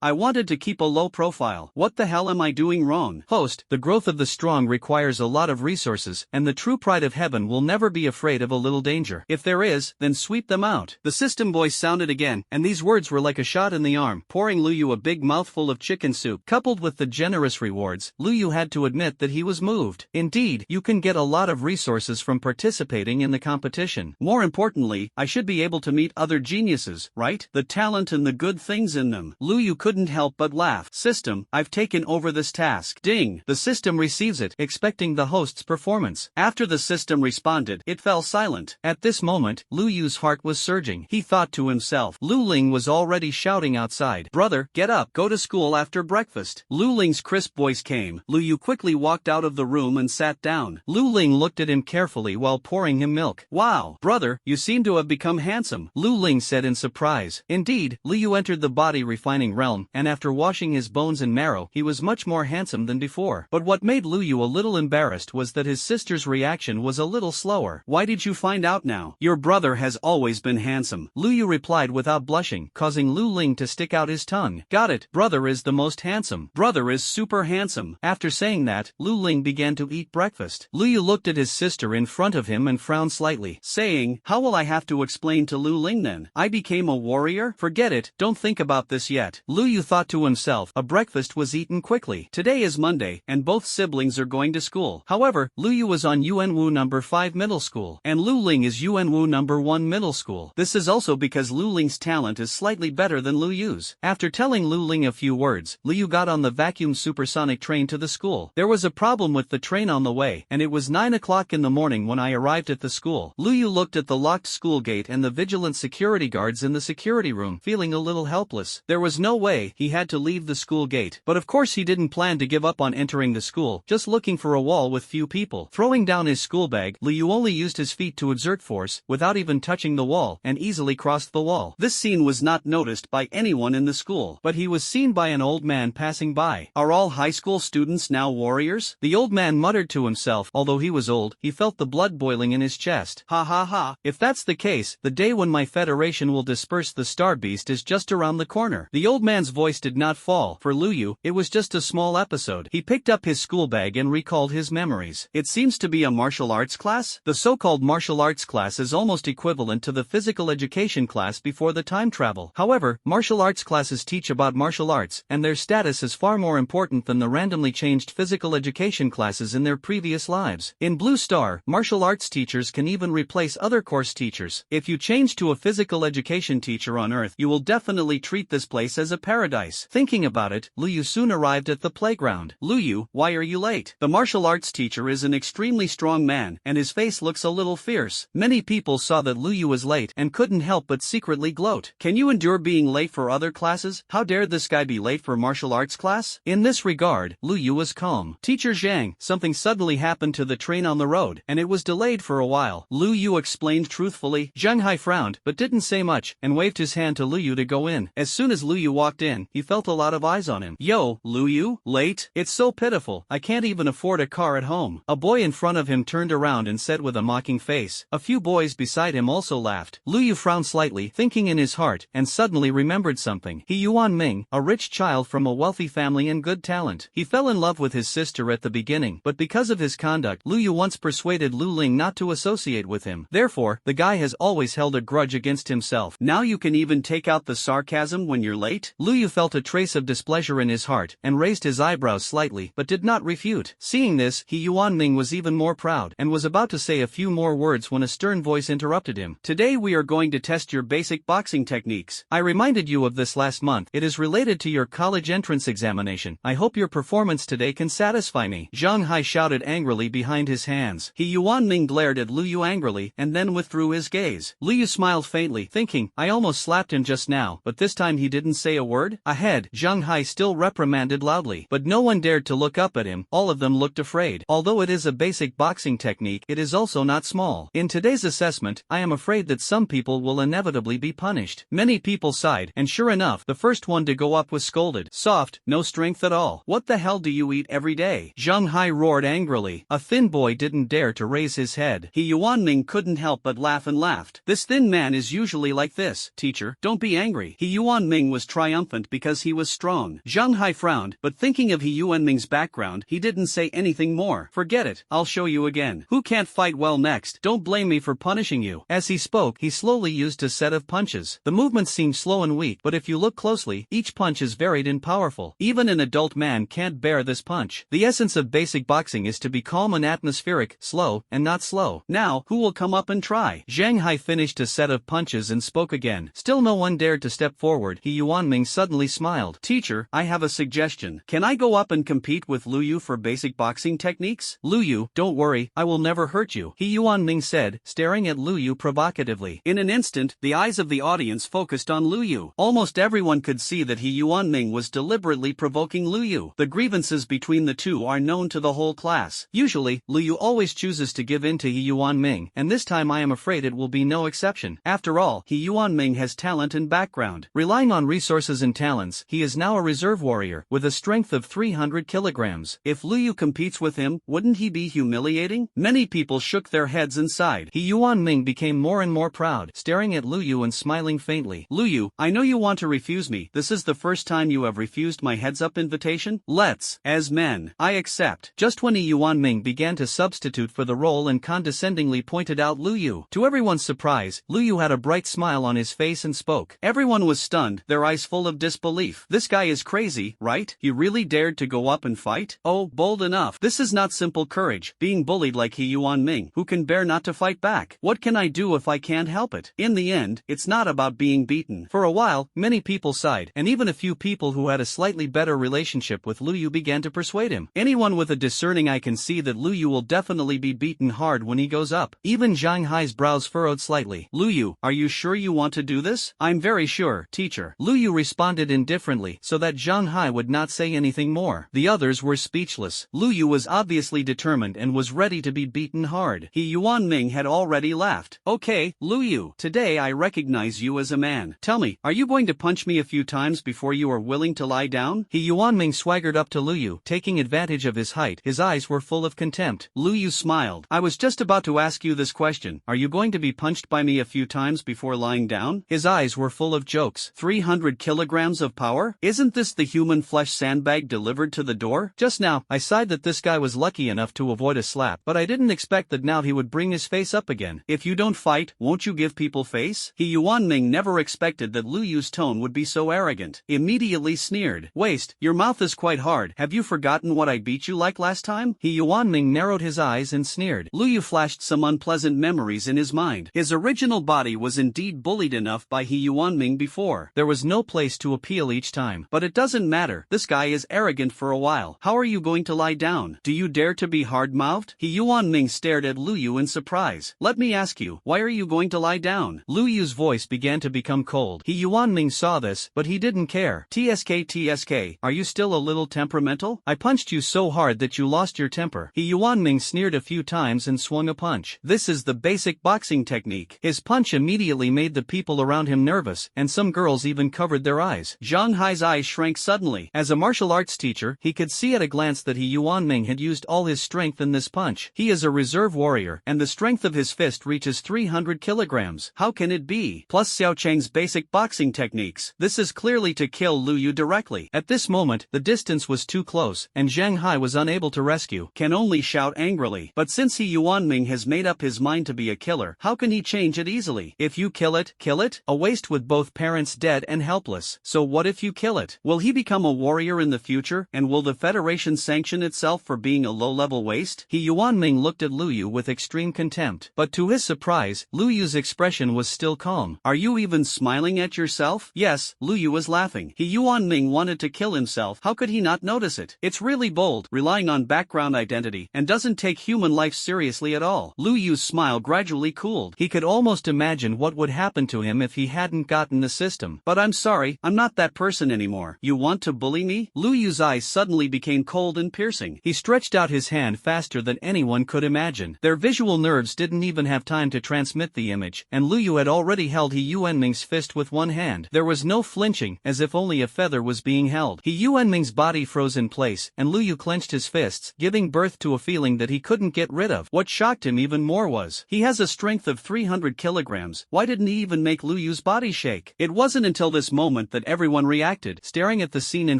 I wanted to keep a low profile. What the hell am I doing wrong? Host, the growth of the strong requires a lot of resources, and the true pride of heaven will never be afraid of a little danger. If there is, then sweep them out. The system voice sounded again, and these words were like a shot in the arm, pouring Lu Yu a big mouthful of chicken soup. Coupled with the generous rewards, Lu Yu had to admit that he was moved. Indeed, you can get a lot of resources from participating in the competition. More importantly, I should be able to meet other geniuses, right? The talent and the good things in them. Lu Yu couldn't help but laugh. System, I've taken over this task. Ding! The system receives it, expecting the host's performance. After the system responded, it fell silent. At this moment, Lu Yu's heart was surging. He thought to himself. Lu Ling was already shouting outside. Brother, get up, go to school after breakfast. Lu Ling's crisp voice came. Lu Yu quickly walked out of the room and sat down. Lu Ling looked at him carefully while pouring him milk. Wow, brother, you seem to have become handsome, Lu Ling said in surprise. Indeed, Lu Yu entered the body refining realm, and after washing his bones and marrow, he was much more handsome than before. But what made Lu Yu a little embarrassed was that his sister's reaction was a little slower. Why did you find out now? Your brother has always been handsome, Lu Yu replied without blushing, causing Lu Ling to stick out his tongue. Got it, brother is the most handsome. Brother is super handsome. After saying that, Lu Ling began to eat breakfast. Lu Yu looked at his sister in front of him and frowned slightly, saying, how will I have to explain to Lu Ling then? I became a warrior? Forget it, don't think about this yet. Lu Yu thought to himself. A breakfast was eaten quickly. Today is Monday. Monday, and both siblings are going to school. However, Lu Yu was on Yuanwu number 5 middle school, and Lu Ling is Yuanwu number 1 middle school. This is also because Lu Ling's talent is slightly better than Lu Yu's. After telling Lu Ling a few words, Lu Yu got on the vacuum supersonic train to the school. There was a problem with the train on the way, and it was 9 o'clock in the morning when I arrived at the school. Lu Yu looked at the locked school gate and the vigilant security guards in the security room, feeling a little helpless. There was no way, he had to leave the school gate. But of course he didn't plan to give up on entering the school, just looking for a wall with few people. Throwing down his school bag, Lu Yu only used his feet to exert force, without even touching the wall, and easily crossed the wall. This scene was not noticed by anyone in the school, but he was seen by an old man passing by. Are all high school students now warriors? The old man muttered to himself. Although he was old, he felt the blood boiling in his chest. Ha ha ha. If that's the case, the day when my federation will disperse the star beast is just around the corner. The old man's voice did not fall. For Lu Yu, it was just a small episode. He picked up his school bag and recalled his memories. It seems to be a martial arts class? The so-called martial arts class is almost equivalent to the physical education class before the time travel. However, martial arts classes teach about martial arts, and their status is far more important than the randomly changed physical education classes in their previous lives. In Blue Star, martial arts teachers can even replace other course teachers. If you change to a physical education teacher on Earth, you will definitely treat this place as a paradise. Thinking about it, Lu Yu soon arrived at the playground. Lu Yu, why are you late? The martial arts teacher is an extremely strong man, and his face looks a little fierce. Many people saw that Lu Yu was late and couldn't help but secretly gloat. Can you endure being late for other classes? How dare this guy be late for martial arts class? In this regard, Lu Yu was calm. Teacher Zhang, something suddenly happened to the train on the road, and it was delayed for a while. Lu Yu explained truthfully. Zhang Hai frowned, but didn't say much, and waved his hand to Lu Yu to go in. As soon as Lu Yu walked in, he felt a lot of eyes on him. Yo, Lu Yu, late? It's so pitiful, I can't even afford a car at home. A boy in front of him turned around and said with a mocking face. A few boys beside him also laughed. Lu Yu frowned slightly, thinking in his heart, and suddenly remembered something. He Yuan Ming, a rich child from a wealthy family and good talent. He fell in love with his sister at the beginning, but because of his conduct, Lu Yu once persuaded Lu Ling not to associate with him. Therefore, the guy has always held a grudge against himself. Now you can even take out the sarcasm when you're late? Lu Yu felt a trace of displeasure in his heart, and raised his eyebrows slightly, but did not refute. Seeing this, he Yuan Ming was even more proud, and was about to say a few more words when a stern voice interrupted him. Today we are going to test your basic boxing techniques. I reminded you of this last month. It is related to your college entrance examination. I hope your performance today can satisfy me. Zhang Hai shouted angrily behind his hands. He Yuan Ming glared at Lu Yu angrily, and then withdrew his gaze. Lu Yu smiled faintly, thinking, I almost slapped him just now, but this time he didn't say a word. Ahead, Zhang Hai still reprimanded loudly, but no one dared to look up at him. All of them looked afraid. Although it is a basic boxing technique, it is also not small. In today's assessment, I am afraid that some people will inevitably be punished. Many people sighed, and sure enough, the first one to go up was scolded. Soft, no strength at all. What the hell do you eat every day? Zhang Hai roared angrily. A thin boy didn't dare to raise his head. He Yuan Ming couldn't help but laugh and laughed. This thin man is usually like this. Teacher, don't be angry. He Yuan Ming was triumphant because he was strong. Zhang Hai frowned, but thinking of He Yuan Ming's background, he didn't say anything more. Forget it, I'll show you again. Who can't fight well next? Don't blame me for punishing you. As he spoke, he slowly used a set of punches. The movements seem slow and weak, but if you look closely, each punch is varied and powerful. Even an adult man can't bear this punch. The essence of basic boxing is to be calm and atmospheric, slow, and not slow. Now, who will come up and try? Zhang Hai finished a set of punches and spoke again. Still no one dared to step forward. He Yuan Ming suddenly smiled. Teacher, I have a suggestion. Can I go up and compete with Lu Yu for basic boxing techniques? Lu Yu, don't worry, I will never hurt you. He Yuan Ming said, staring at Lu Yu provocatively. In an instant, the eyes of the audience focused on Lu Yu. Almost everyone could see that He Yuan Ming was deliberately provoking Lu Yu. The grievances between the two are known to the whole class. Usually, Lu Yu always chooses to give in to He Yuan Ming, and this time I am afraid it will be no exception. After all, He Yuan Ming has talent and background. Relying on resources and talents, he is now a reserve warrior, with a strength of 300 kilograms. If Lu Yu competes with him, wouldn't he be humiliating? Many people shook their heads and sighed. He Yuan Ming became more and more proud, staring at Lu Yu and smiling faintly. Lu Yu, I know you want to refuse me. This is the first time you have refused my heads-up invitation. Let's, as men, I accept. Just when He Yuan Ming began to substitute for the role and condescendingly pointed out Lu Yu. To everyone's surprise, Lu Yu had a bright smile on his face and spoke. Everyone was stunned, their eyes full of disbelief. This guy is crazy, right? He really dared to go go up and fight? Oh, bold enough. This is not simple courage, being bullied like He Yuan-ming, who can bear not to fight back. What can I do if I can't help it? In the end, it's not about being beaten. For a while, many people sighed, and even a few people who had a slightly better relationship with Lu Yu began to persuade him. Anyone with a discerning eye can see that Lu Yu will definitely be beaten hard when he goes up. Even Zhang Hai's brows furrowed slightly. Lu Yu, are you sure you want to do this? I'm very sure, teacher. Lu Yu responded indifferently so that Zhang Hai would not say anything more. The others were speechless. Lu Yu was obviously determined and was ready to be beaten hard. He Yuan-ming had already laughed. Okay, Lu Yu, today I recognize you as a man. Tell me, are you going to punch me a few times before you are willing to lie down? He Yuan-ming swaggered up to Lu Yu, taking advantage of his height. His eyes were full of contempt. Lu Yu smiled. I was just about to ask you this question. Are you going to be punched by me a few times before lying down? His eyes were full of jokes. 300 kilograms of power? Isn't this the human flesh sandbag delivered to the door? Just now, I sighed that this guy was lucky enough to avoid a slap, but I didn't expect that now he would bring his face up again. If you don't fight, won't you give people face? He Yuan-ming never expected that Lu Yu's tone would be so arrogant. Immediately sneered. Waste, your mouth is quite hard. Have you forgotten what I beat you like last time? He Yuan-ming narrowed his eyes and sneered. Lu Yu flashed some unpleasant memories in his mind. His original body was indeed bullied enough by He Yuan-ming before. There was no place to appeal each time. But it doesn't matter. This guy is arrogant for a while. How are you going to lie down? Do you dare to be hard-mouthed? He Yuan-ming stared at Lu Yu in surprise. Let me ask you, why are you going to lie down? Lu Yu's voice began to become cold. He Yuan-ming saw this, but he didn't care. TSK, are you still a little temperamental? I punched you so hard that you lost your temper. He Yuan-ming sneered a few times and swung a punch. This is the basic boxing technique. His punch immediately made the people around him nervous, and some girls even covered their eyes. Zhang Hai's eyes shrank suddenly. As a martial arts teacher, he could see at a glance that He Yuan-ming had used all his strength in this punch. He is a reserve warrior, and the strength of his fist reaches 300 kilograms. How can it be? Plus Xiao Cheng's basic boxing techniques. This is clearly to kill Lu Yu directly. At this moment, the distance was too close, and Zhang Hai was unable to rescue. Can only shout angrily. But since He Yuan-ming has made up his mind to be a killer, how can he change it easily? If you kill it? A waste with both parents dead and helpless. So what if you kill it? Will he become a warrior in the future, and will the Federation sanction itself for being a low-level waste? He Yuan-ming looked at Lu Yu with extreme contempt. But to his surprise, Lu Yu's expression was still calm. Are you even smiling at yourself? Yes, Lu Yu was laughing. He Yuan-ming wanted to kill himself. How could he not notice it? It's really bold, relying on background identity, and doesn't take human life seriously at all. Lu Yu's smile gradually cooled. He could almost imagine what would happen to him if he hadn't gotten the system. But I'm sorry, I'm not that person anymore. You want to bully me? Lu Yu's eyes suddenly became cold and piercing. He stretched out his hand faster than anyone could imagine. Their visual nerves didn't even have time to transmit the image, and Lu Yu had already held He Yuan-ming's fist with one hand. There was no flinching, as if only a feather was being held. He Yuan-ming's body froze in place, and Lu Yu clenched his fists, giving birth to a feeling that he couldn't get rid of. What shocked him even more was, he has a strength of 300 kilograms. Why didn't he even make Lu Yu's body shake? It wasn't until this moment that everyone reacted, staring at the scene in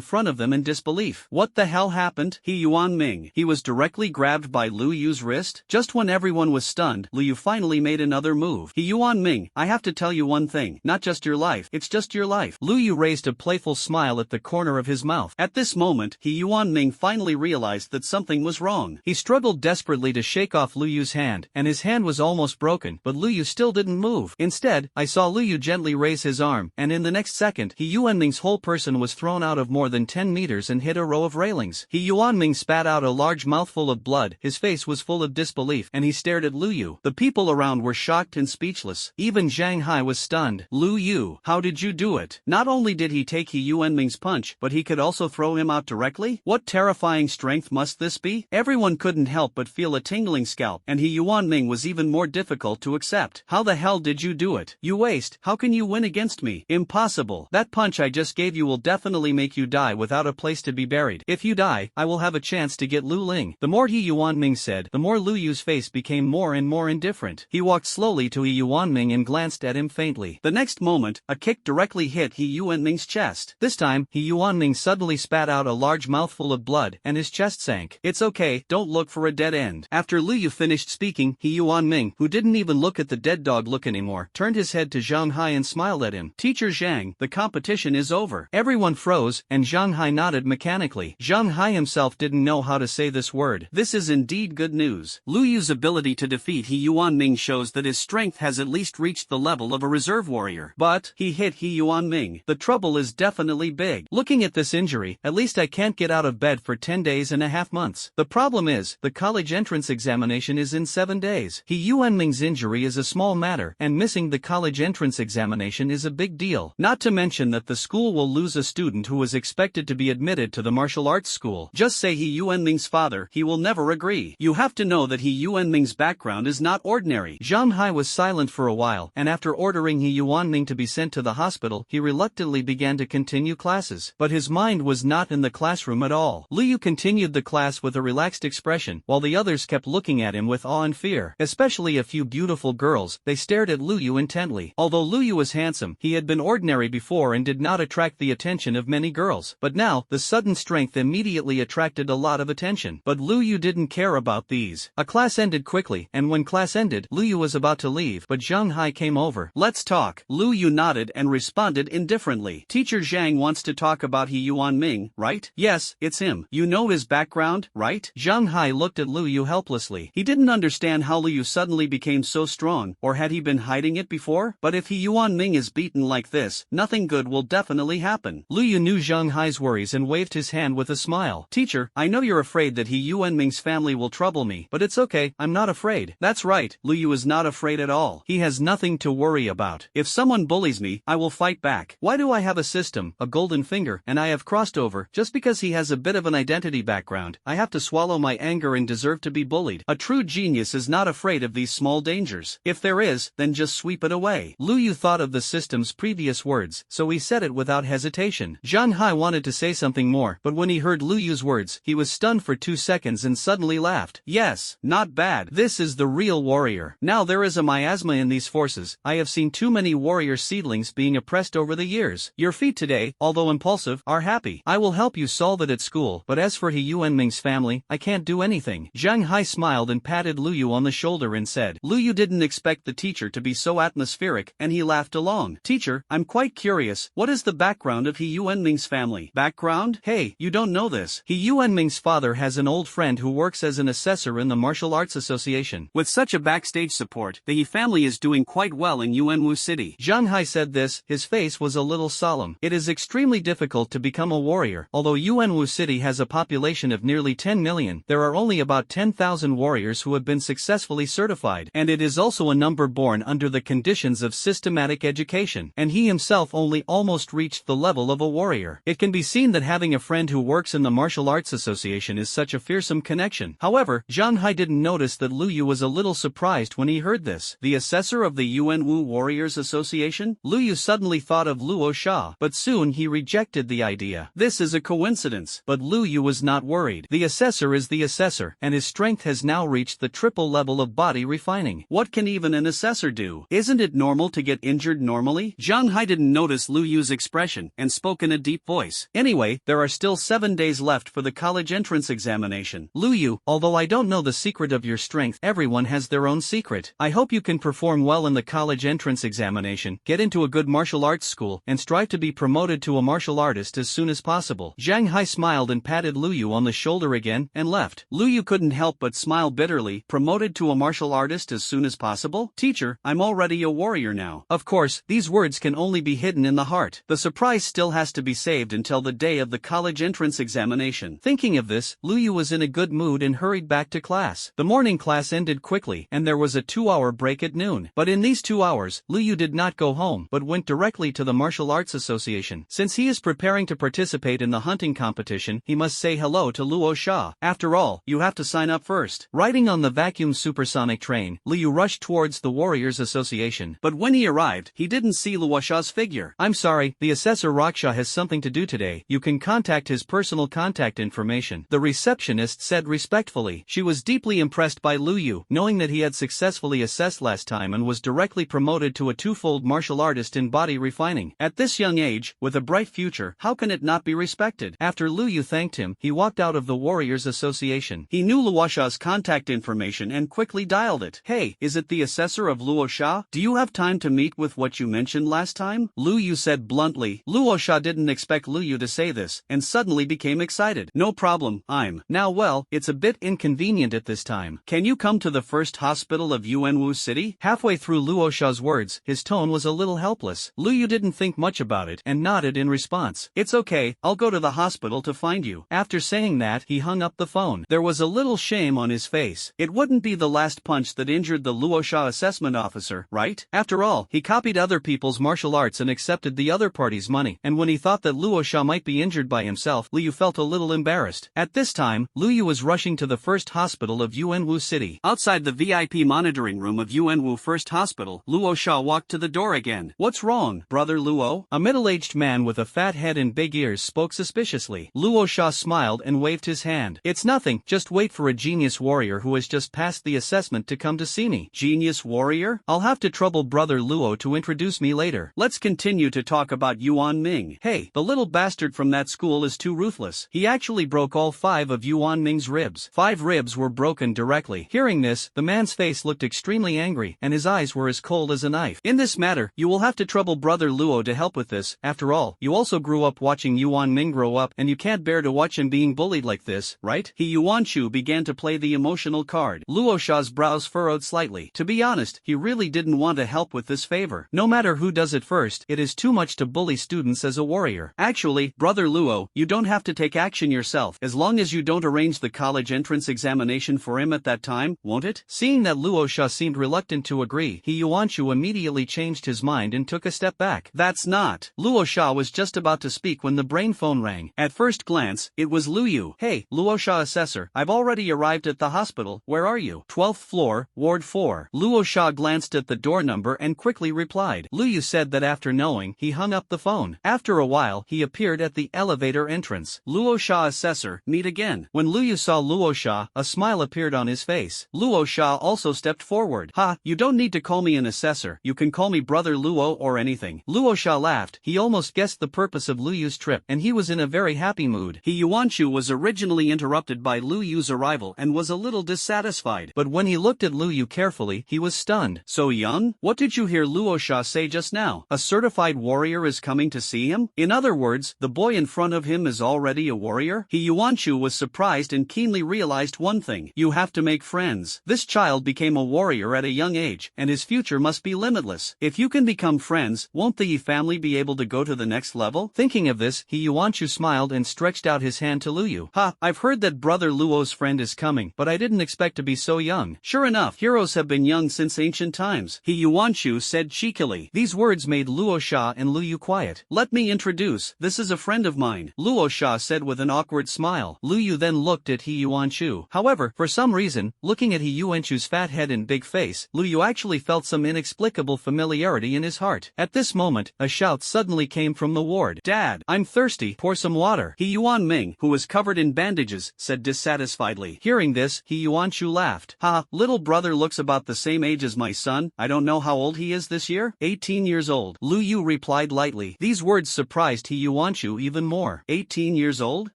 front of them in disbelief. What the hell happened? He Yuan-ming. He was directly grabbed by Lu Yu's wrist. Just when everyone was stunned, Lu Yu finally made another move. He Yuan-ming, I have to tell you one thing. Not just your life, it's just your life. Lu Yu raised a playful smile at the corner of his mouth. At this moment, He Yuan-ming finally realized that something was wrong. He struggled desperately to shake off Lu Yu's hand, and his hand was almost broken, but Lu Yu still didn't move. Instead, I saw Lu Yu gently raise his arm, and in the next second, He Yuan-ming's whole person was thrown out of more than 10 meters and hit a row of railings. He Yuan-ming spat out a large mouthful of blood. His face was full of disbelief, and he stared at Lu Yu. The people around were shocked and speechless. Even Zhang Hai was stunned. Lu Yu, how did you do it? Not only did he take He Yuan-ming's punch, but he could also throw him out directly? What terrifying strength must this be? Everyone couldn't help but feel a tingling scalp, and He Yuan-ming was even more difficult to accept. How the hell did you do it? You waste. How can you win against me? Impossible. That punch I just gave you will definitely make you die without a place to be buried. If you die, I will have a chance to get Lu Ling. The more He Yuan-ming said, the more Lu Yu's face became more and more indifferent. He walked slowly to He Yuan-ming and glanced at him faintly. The next moment, a kick directly hit He Yuan-ming's chest. This time, He Yuan-ming suddenly spat out a large mouthful of blood, and his chest sank. It's okay, don't look for a dead end. After Lu Yu finished speaking, He Yuan-ming, who didn't even look at the dead dog look anymore, turned his head to Zhang Hai and smiled at him. Teacher Zhang, the competition is over. Everyone froze, and Zhang Hai nodded mechanically. ironically, Zhang Hai himself didn't know how to say this word. This is indeed good news. Lu Yu's ability to defeat He Yuanming shows that his strength has at least reached the level of a reserve warrior. But he hit He Yuanming. The trouble is definitely big. Looking at this injury, at least I can't get out of bed for 10 days and a half months. The problem is, the college entrance examination is in 7 days. He Yuanming's injury is a small matter, and missing the college entrance examination is a big deal. Not to mention that the school will lose a student who was expected to be admitted to the martial arts school. Just say He Yuanming's father, he will never agree. You have to know that He Yuanming's background is not ordinary. Zhang Hai was silent for a while, and after ordering He Yuanming to be sent to the hospital, he reluctantly began to continue classes. But his mind was not in the classroom at all. Lu Yu continued the class with a relaxed expression, while the others kept looking at him with awe and fear. Especially a few beautiful girls, they stared at Lu Yu intently. Although Lu Yu was handsome, he had been ordinary before and did not attract the attention of many girls. But now, the sudden strength immediately attracted a lot of attention. But Lu Yu didn't care about these. A class ended quickly, and when class ended, Lu Yu was about to leave, but Zhang Hai came over. Let's talk. Lu Yu nodded and responded indifferently. Teacher Zhang wants to talk about He Yuanming, right? Yes, it's him. You know his background, right? Zhang Hai looked at Lu Yu helplessly. He didn't understand how Lu Yu suddenly became so strong, or had he been hiding it before? But if He Yuanming is beaten like this, nothing good will definitely happen. Lu Yu knew Zhang Hai's worries and waved his hand with a smile. Teacher, I know you're afraid that He Yuanming's family will trouble me, but it's okay, I'm not afraid. That's right, Lu Yu is not afraid at all. He has nothing to worry about. If someone bullies me, I will fight back. Why do I have a system, a golden finger, and I have crossed over? Just because he has a bit of an identity background, I have to swallow my anger and deserve to be bullied. A true genius is not afraid of these small dangers. If there is, then just sweep it away. Lu Yu thought of the system's previous words, so he said it without hesitation. Zhang Hai wanted to say something more, but when he heard Lu Yu's words, he was stunned for 2 seconds and suddenly laughed. Yes, not bad. This is the real warrior. Now there is a miasma in these forces. I have seen too many warrior seedlings being oppressed over the years. Your feet today, although impulsive, are happy. I will help you solve it at school, but as for He Yuanming's family, I can't do anything. Zhang Hai smiled and patted Lu Yu on the shoulder and said. Lu Yu didn't expect the teacher to be so atmospheric, and he laughed along. Teacher, I'm quite curious, what is the background of He Yuanming's family? Background? Hey, you don't know this. He Yuanming's father has an old friend who works as an assessor in the Martial Arts Association. With such a backstage support, the He family is doing quite well in Yuanwu City. Zhang Hai said this, his face was a little solemn. It is extremely difficult to become a warrior. Although Yuanwu City has a population of nearly 10 million, there are only about 10,000 warriors who have been successfully certified, and it is also a number born under the conditions of systematic education, and he himself only almost reached the level of a warrior. It can be seen that having a friend who works in the Martial Arts Association is such a fearsome connection. However, Zhang Hai didn't notice that Lu Yu was a little surprised when he heard this. The assessor of the Yuanwu Warriors Association? Lu Yu suddenly thought of Luo Sha, but soon he rejected the idea. This is a coincidence. But Lu Yu was not worried. The assessor is the assessor, and his strength has now reached the triple level of body refining. What can even an assessor do? Isn't it normal to get injured normally? Zhang Hai didn't notice Lu Yu's expression, and spoke in a deep voice. Anyway, there are still 7 days left for the college entrance examination. Lu Yu, although I don't know the secret of your strength, everyone has their own secret. I hope you can perform well in the college entrance examination, get into a good martial arts school, and strive to be promoted to a martial artist as soon as possible. Zhang Hai smiled and patted Lu Yu on the shoulder again, and left. Lu Yu couldn't help but smile bitterly. Promoted to a martial artist as soon as possible? Teacher, I'm already a warrior now. Of course, these words can only be hidden in the heart. The surprise still has to be saved until the day of the college entrance examination. Thinking of this, Lu Yu was in a good mood and hurried back to class. The morning class ended quickly, and there was a 2-hour break at noon. But in these 2 hours, Lu Yu did not go home, but went directly to the Martial Arts Association. Since he is preparing to participate in the hunting competition, he must say hello to Luo Sha. After all, you have to sign up first. Riding on the vacuum supersonic train, Lu Yu rushed towards the Warriors Association. But when he arrived, he didn't see Luo Sha's figure. I'm sorry, the assessor Raksha has something to do today. You can contact his personal contact information, the receptionist said respectfully. She was deeply impressed by Lu Yu, knowing that he had successfully assessed last time and was directly promoted to a twofold martial artist in body refining. At this young age, with a bright future, how can it not be respected? After Lu Yu thanked him, he walked out of the Warriors Association. He knew Luo Sha's contact information and quickly dialed it. Hey, is it the assessor of Luo Sha? Do you have time to meet with what you mentioned last time? Lu Yu said bluntly. Luo Sha didn't expect Lu Yu to say this, and suddenly became excited. No problem, I'm. Now well, it's a bit inconvenient at this time. Can you come to the first hospital of Yuanwu City? Halfway through Luo Sha's words, his tone was a little helpless. Lu Yu didn't think much about it and nodded in response. It's okay, I'll go to the hospital to find you. After saying that, he hung up the phone. There was a little shame on his face. It wouldn't be the last punch that injured the Luo Sha assessment officer, right? After all, he copied other people's martial arts and accepted the other party's money, and when he thought that Luo Sha might be injured by himself, Lu Yu felt a little embarrassed. At this time, Lu Yu was rushing to the first hospital of Yuanwu City. Outside the VIP monitoring room of Yuanwu First Hospital, Luo Sha walked to the door again. What's wrong, brother Luo? A middle-aged man with a fat head and big ears spoke suspiciously. Luo Sha smiled and waved his hand. It's nothing, just wait for a genius warrior who has just passed the assessment to come to see me. Genius warrior? I'll have to trouble brother Luo to introduce me later. Let's continue to talk about Yuan Ming. Hey, the little bastard from that school is too ruthless. He actually broke all 5 of Yuan Ming's ribs. 5 ribs were broken directly. Hearing this, the man's face looked extremely angry, and his eyes were as cold as a knife. In this matter, you will have to trouble brother Luo to help with this. After all, you also grew up watching Yuan Ming grow up, and you can't bear to watch him being bullied like this, right? Yuan Shu began to play the emotional card. Luo Sha's brows furrowed slightly. To be honest, he really didn't want to help with this favor. No matter who does it first, it is too much to bully students as a warrior. Actually, brother Luo, you don't have to take action yourself, as long as you don't arrange the college entrance examination for him at that time, won't it? Seeing that Luo Sha seemed reluctant to agree, Yuan Shu immediately changed his mind and took a step back. That's not. Luo Sha was just about to speak when the brain phone rang. At first glance, it was Lu Yu. Hey, Luo Sha assessor, I've already arrived at the hospital. Where are you? 12th floor, Ward 4. Luo Sha glanced at the door number and quickly replied. Lu Yu said that after knowing, he hung up the phone. After a while, he appeared at the elevator entrance. Luo Sha assessor, meet again. When Lu Yu saw Luo Sha, a smile appeared on his face. Luo Sha also stepped forward. Ha, you don't need to call me an assessor. You can call me brother Luo or anything. Luo Sha laughed. He almost guessed the purpose of Lu Yu's trip, and he was in a very happy mood. Yuan Shu was originally interrupted by Lu Yu's arrival and was a little dissatisfied. But when he looked at Lu Yu carefully, he was stunned. So young? What did you hear Luo Sha say just now? A certified warrior is coming to see him? In other words, the boy in front of him is already a warrior? Yuan Shu was surprised and keenly realized one thing. You have to make friends. This child became a warrior at a young age, and his future must be limitless. If you can become friends, won't the Yi family be able to go to the next level? Thinking of this, Yuan Shu smiled and stretched out his hand to Lu Yu. Ha, I've heard that brother Luo's friend is coming, but I didn't expect to be so young. Sure enough, heroes have been young since ancient times, Yuan Shu said cheekily. These words made Luo Sha and Lu Yu quiet. Let me introduce, this is a friend of mine, Luo Sha said with an awkward smile. Lu Yu then looked at Yuan Shu. However, for some reason, looking at Yuan Shu's fat head and big face, Lu Yu actually felt some inexplicable familiarity in his heart. At this moment, a shout suddenly came from the ward. Dad, I'm thirsty, pour some water. Yuan Ming, who was covered in bandages, said dissatisfiedly. Hearing this, Yuan Shu laughed. Ha, little brother looks about the same age as my son. I don't know how old he is this year. 18 years old. Lu Yu replied lightly. These words surprised Yuan Shu even more. 18 years old?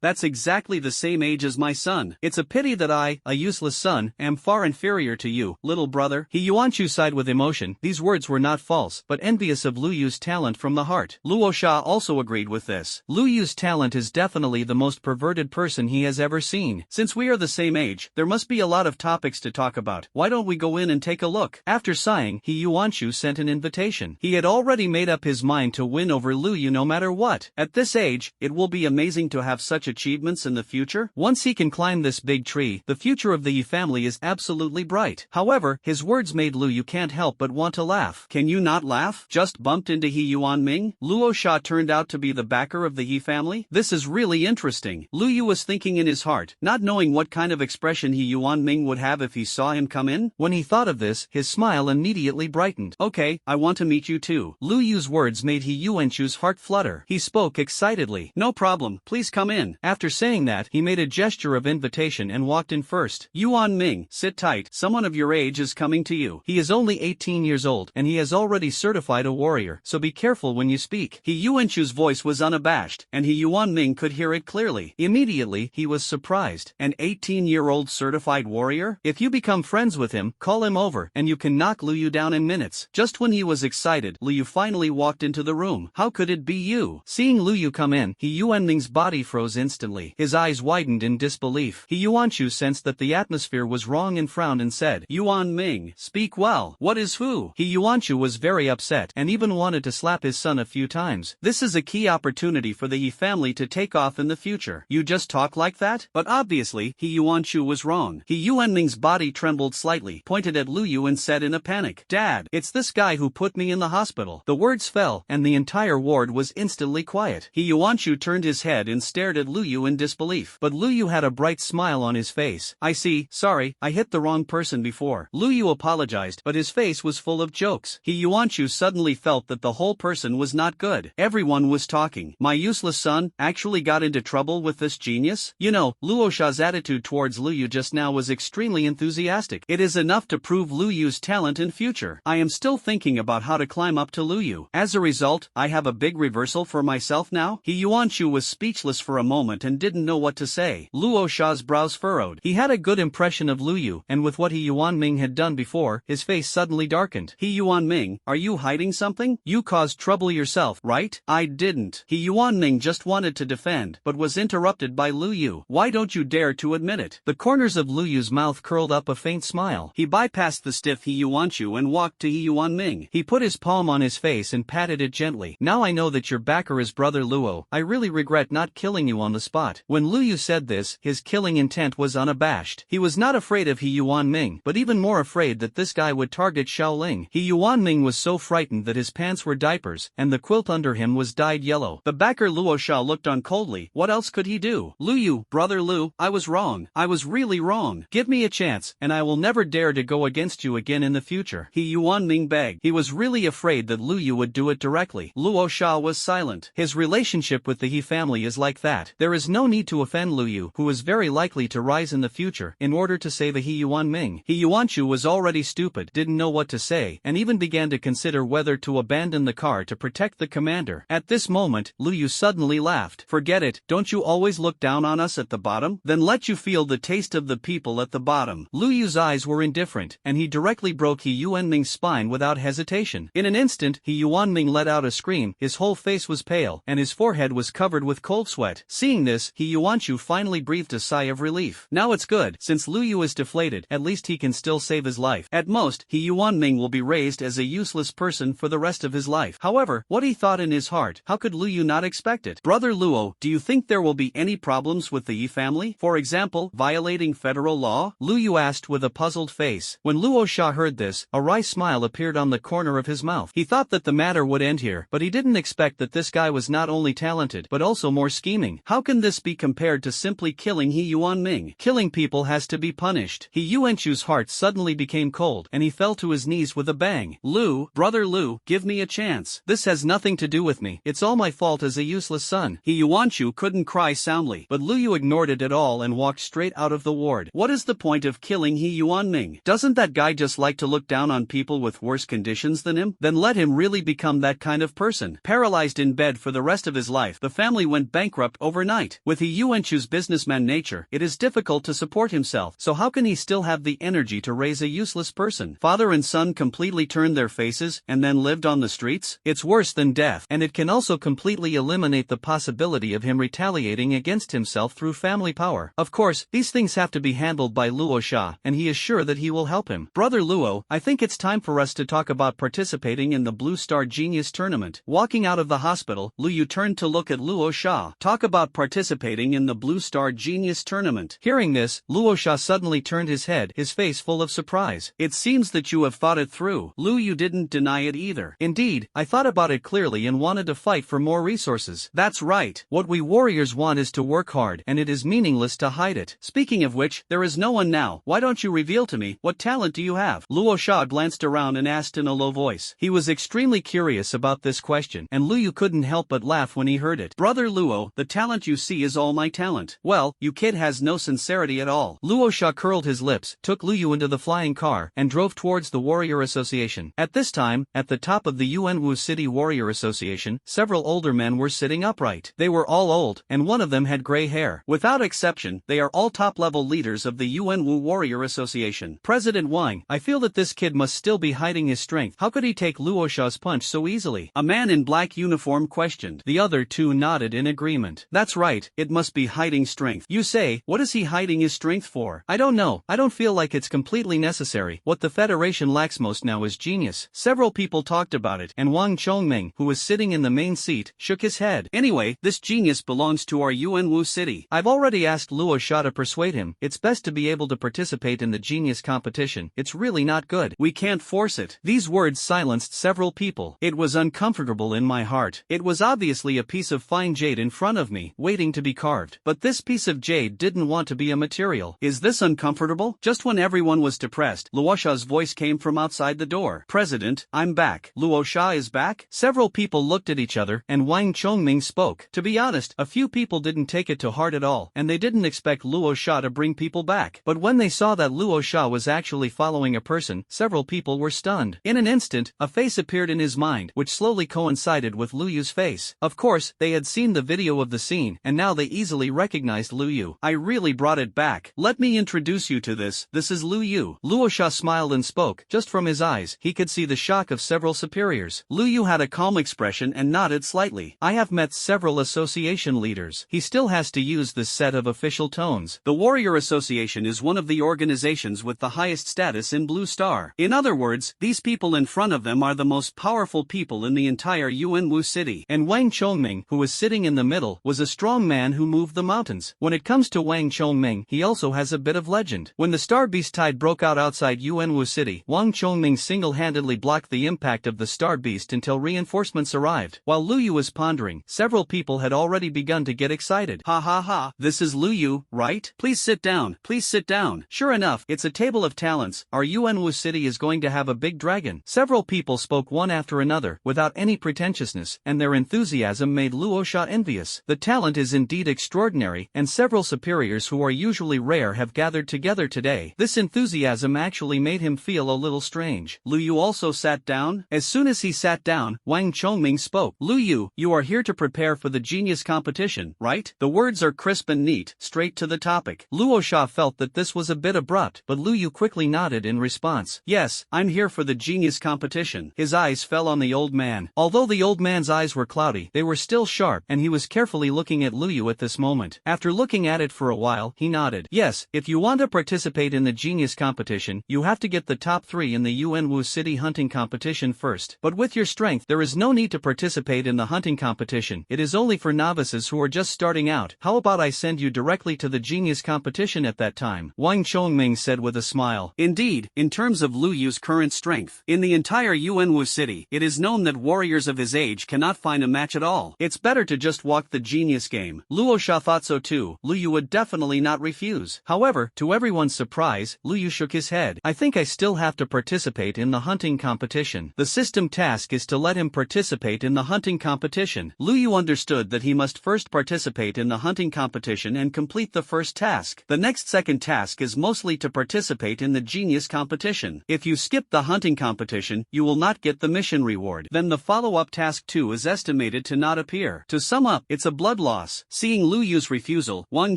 That's exactly the same age as my son. It's a pity that I, a useless son, am far inferior to you, little brother. Yuan Shu sighed with emotion. These words were not false, but envious of Lu Yu's talent from the heart. Luo Sha also agreed with this. Lu Yu's talent is definitely the most perverted person he has ever seen. Since we are the same age, there must be a lot of topics to talk about. Why don't we go in and take a look? After sighing, Yuan Shu sent an invitation. He had already made up his mind to win over Lu Yu no matter what. At this age, it will be amazing to have such achievements in the future. Once he can climb this big tree, the future of the Yi family is absolutely bright. However, his words made Lu Yu can't help but want to laugh. Can you not laugh? Just bumped into Yuan Ming? Luo Sha turned out to be the backer of the Yi family? This is really interesting. Lu Yu was thinking in his heart, not knowing what kind of expression Yuan Ming would have if he saw him come in. When he thought of this, his smile immediately brightened. Okay, I want to meet you too. Lu Yu's words made Yuan Shu's heart flutter. He spoke excitedly. No problem, please come in. After saying that, he made a gesture of invitation and walked in first. Yuan Ming, sit tight, someone of your age is coming to you. He is only 18 years old, and he has already certified a warrior, so be careful when you speak. Yuan Shu's voice was unabashed, and Yuan Ming could hear it clearly. Immediately, he was surprised. An 18-year-old certified warrior? If you become friends with him, call him over, and you can knock Lu Yu down in minutes. Just when he was excited, Lu Yu finally walked into the room. How could it be you? Seeing Lu Yu come in, Yuan Yuanming's body froze instantly. His eyes widened in disbelief. He Yuanchu sensed that the atmosphere was wrong and frowned and said, "Yuanming, speak well. What is Fu?" He Yuanchu was very upset and even wanted to slap his son a few times. This is a key opportunity for the Yi family to take off in the future. You just talk like that? But obviously, He Yuanchu was wrong. He Yuanming's body trembled slightly, pointed at Lu Yu and said in a panic, "Dad, it's this guy who put me in the hospital." The words fell, and the entire ward was instantly quiet. He Yuanchu turned his head and stared at Lu Yu in disbelief. But Lu Yu had a bright smile on his face. "I see, sorry, I hit the wrong person before." Lu Yu apologized, but his face was full of jokes. He Yuanchu suddenly felt that the whole person was not good. Everyone was talking. My useless son actually got into trouble with this genius? You know, Luosha's attitude towards Lu Yu just now was extremely enthusiastic. It is enough to prove Lu Yu's talent in future. I am still thinking about how to climb up to Lu Yu. As a result, I have a big reversal for myself now? He Yuanchu was speechless for a moment and didn't know what to say. Luosha's brows furrowed. He had a good impression of Lu Yu, and with what He Yuanming had done before, his face suddenly darkened. He Yuanming, are you hiding something? You caused trouble yourself, right? I didn't. He Yuanming just wanted to defend, but was interrupted by Lu Yu. Why don't you dare to admit it? The corners of Lu Yu's mouth curled up a faint smile. He bypassed the stiff He Yuanchu and walked to He Yuanming. He put his palm on his face and patted it gently. Now I know that your backer is brother Luo. I really regret not killing you on the spot. When Lu Yu said this, his killing intent was unabashed. He was not afraid of He Yuanming, but even more afraid that this guy would target Shaoling. He Yuanming was so frightened that his pants were diapers, and the quilt under him was dyed yellow. The backer Luo Sha looked on coldly. What else could he do? Lu Yu, brother Lu, I was wrong. I was really wrong. Give me a chance, and I will never dare to go against you again in the future. He Yuanming begged. He was really afraid that Lu Yu would do it directly. Luo Sha was silent. His relationship with the He family is like that. There is no need to offend Lu Yu, who is very likely to rise in the future, in order to save a He Yuanming. He Yuanchu was already stupid, didn't know what to say, and even began to consider whether to abandon the car to protect the commander. At this moment, Lu Yu suddenly laughed. Forget it, don't you always look down on us at the bottom? Then let you feel the taste of the people at the bottom. Lu Yu's eyes were indifferent, and he directly broke He Yuanming's spine without hesitation. In an instant, He Yuanming let out a scream. His whole face was pale, and his forehead was covered with cold sweat. Seeing this, He Yuanchu finally breathed a sigh of relief. Now it's good, since Lu Yu is deflated, at least he can still save his life. At most, He Yuanming will be raised as a useless person for the rest of his life. However, what he thought in his heart, how could Lu Yu not expect it? Brother Luo, do you think there will be any problems with the Yi family? For example, violating federal law? Lu Yu asked with a puzzled face. When Luo Sha heard this, a wry smile appeared on the corner of his mouth. He thought that the matter would end here, but he didn't expect that this guy was not only talented, but also more scheming. How can this be compared to simply killing He Yuanming? Killing people has to be punished. He Yuanchu's heart suddenly became cold, and he fell to his knees with a bang. Lu, brother Lu, give me a chance. This has nothing to do with me. It's all my fault as a useless son. He Yuanchu couldn't cry soundly, but Lu Yu ignored it at all and walked straight out of the ward. What is the point of killing He Yuanming? Doesn't that guy just like to look down on people with worse conditions than him? Then let him really become that kind of person. Paralyzed in bed for the rest of his life, the family went bankrupt overnight. With He Yuanchu's businessman nature, it is difficult to support himself, so how can he still have the energy to raise a useless person? Father and son completely turned their faces and then lived on the streets? It's worse than death, and it can also completely eliminate the possibility of him retaliating against himself through family power. Of course, these things have to be handled by Luo Sha, and he is sure that he will help him. Brother Luo, I think it's time for us to talk about participating in the Blue Star Genius Tournament. Walking out of the hospital, Lu Yu turned to look at Luo Sha. Talk about participating in the Blue Star Genius Tournament. Hearing this, Luo Sha suddenly turned his head, his face full of surprise. It seems that you have thought it through. Lu Yu didn't deny it either. Indeed, I thought about it clearly and wanted to fight for more resources. That's right. What we warriors want is to work hard, and it is meaningless to hide it. Speaking of which, there is no one now. Why don't you reveal to me, what talent do you have? Luo Sha glanced around and asked in a low voice. He was extremely curious about this question, and Lu Yu couldn't help but laugh when he heard it. Brother Luo, the talent you see is all my talent. Well, you kid has no sincerity at all. Luo Sha curled his lips, took Lu Yu into the flying car, and drove towards the Warrior Association. At this time, at the top of the Yuanwu City Warrior Association, several older men were sitting upright. They were all old, and one of them had gray hair. Without exception, they are all top-level leaders of the Yuanwu Warrior Association. President Wang, I feel that this kid must still be hiding his strength. How could he take Luo Sha's punch so easily? A man in black uniform questioned. The other two nodded nodded in agreement. That's right, it must be hiding strength. You say, what is he hiding his strength for? I don't know, I don't feel like it's completely necessary. What the Federation lacks most now is genius. Several people talked about it, and Wang Chongming, who was sitting in the main seat, shook his head. Anyway, this genius belongs to our Yuanwu city. I've already asked Luo Sha to persuade him. It's best to be able to participate in the genius competition. It's really not good. We can't force it. These words silenced several people. It was uncomfortable in my heart. It was obviously a piece of fine jade in front of me, waiting to be carved. But this piece of jade didn't want to be a material. Is this uncomfortable? Just when everyone was depressed, Luo Sha's voice came from outside the door. President, I'm back. Luo Sha is back? Several people looked at each other, and Wang Chongming spoke. To be honest, a few people didn't take it to heart at all, and they didn't expect Luo Sha to bring people back. But when they saw that Luo Sha was actually following a person, several people were stunned. In an instant, a face appeared in his mind, which slowly coincided with Lu Yu's face. Of course, they had seen the video of the scene, and now they easily recognized Lu Yu. I really brought it back. Let me introduce you to this. This is Lu Yu. Luo Sha smiled and spoke. Just from his eyes, he could see the shock of several superiors. Lu Yu had a calm expression and nodded slightly. I have met several association leaders. He still has to use this set of official tones. The Warrior Association is one of the organizations with the highest status in Blue Star. In other words, these people in front of them are the most powerful people in the entire Yuanwu city. And Wang Chongming, who was sitting in the middle, was a strong man who moved the mountains. When it comes to Wang Chongming, he also has a bit of legend. When the Star Beast tide broke out outside Yuanwu city, Wang Chongming single-handedly blocked the impact of the Star Beast until reinforcements arrived. While Lu Yu was pondering, several people had already begun to get excited. Ha ha ha, this is Lu Yu, right? Please sit down, please sit down. Sure enough, it's a table of talents. Our Yuanwu city is going to have a big dragon. Several people spoke one after another, without any pretentiousness, and their enthusiasm made Luo Sha envious. The talent is indeed extraordinary, and several superiors who are usually rare have gathered together today. This enthusiasm actually made him feel a little strange. Lu Yu also sat down. As soon as he sat down, Wang Chongming spoke. Lu Yu, you are here to prepare for the genius competition, right? The words are crisp and neat, straight to the topic. Luo Sha felt that this was a bit abrupt, but Lu Yu quickly nodded in response. Yes, I'm here for the genius competition. His eyes fell on the old man. Although the old man's eyes were cloudy, they were still sharp, and he was carefully looking at Lu Yu at this moment. After looking at it for a while, he nodded. Yes, if you want to participate in the genius competition, you have to get the top 3 in the Yuanwu city hunting competition first. But with your strength, there is no need to participate in the hunting competition. It is only for novices who are just starting out. How about I send you directly to the genius competition at that time? Wang Chongming said with a smile. Indeed, in terms of Lu Yu's current strength, in the entire Yuanwu city, it is known that warriors of his age cannot find a match at all. It's better to just walk the genius game. Luo Sha thought so too. Lu Yu would definitely not refuse. However, to everyone's surprise, Lu Yu shook his head. I think I still have to participate in the hunting competition. The system task is to let him participate in the hunting competition. Lu Yu understood that he must first participate in the hunting competition and complete the first task. The next second task is mostly to participate in the genius competition. If you skip the hunting competition, you will not get the mission reward. Then the follow-up task 2 is estimated to not appear. To sum up, it's a blood loss. Seeing Lu Yu's refusal, Wang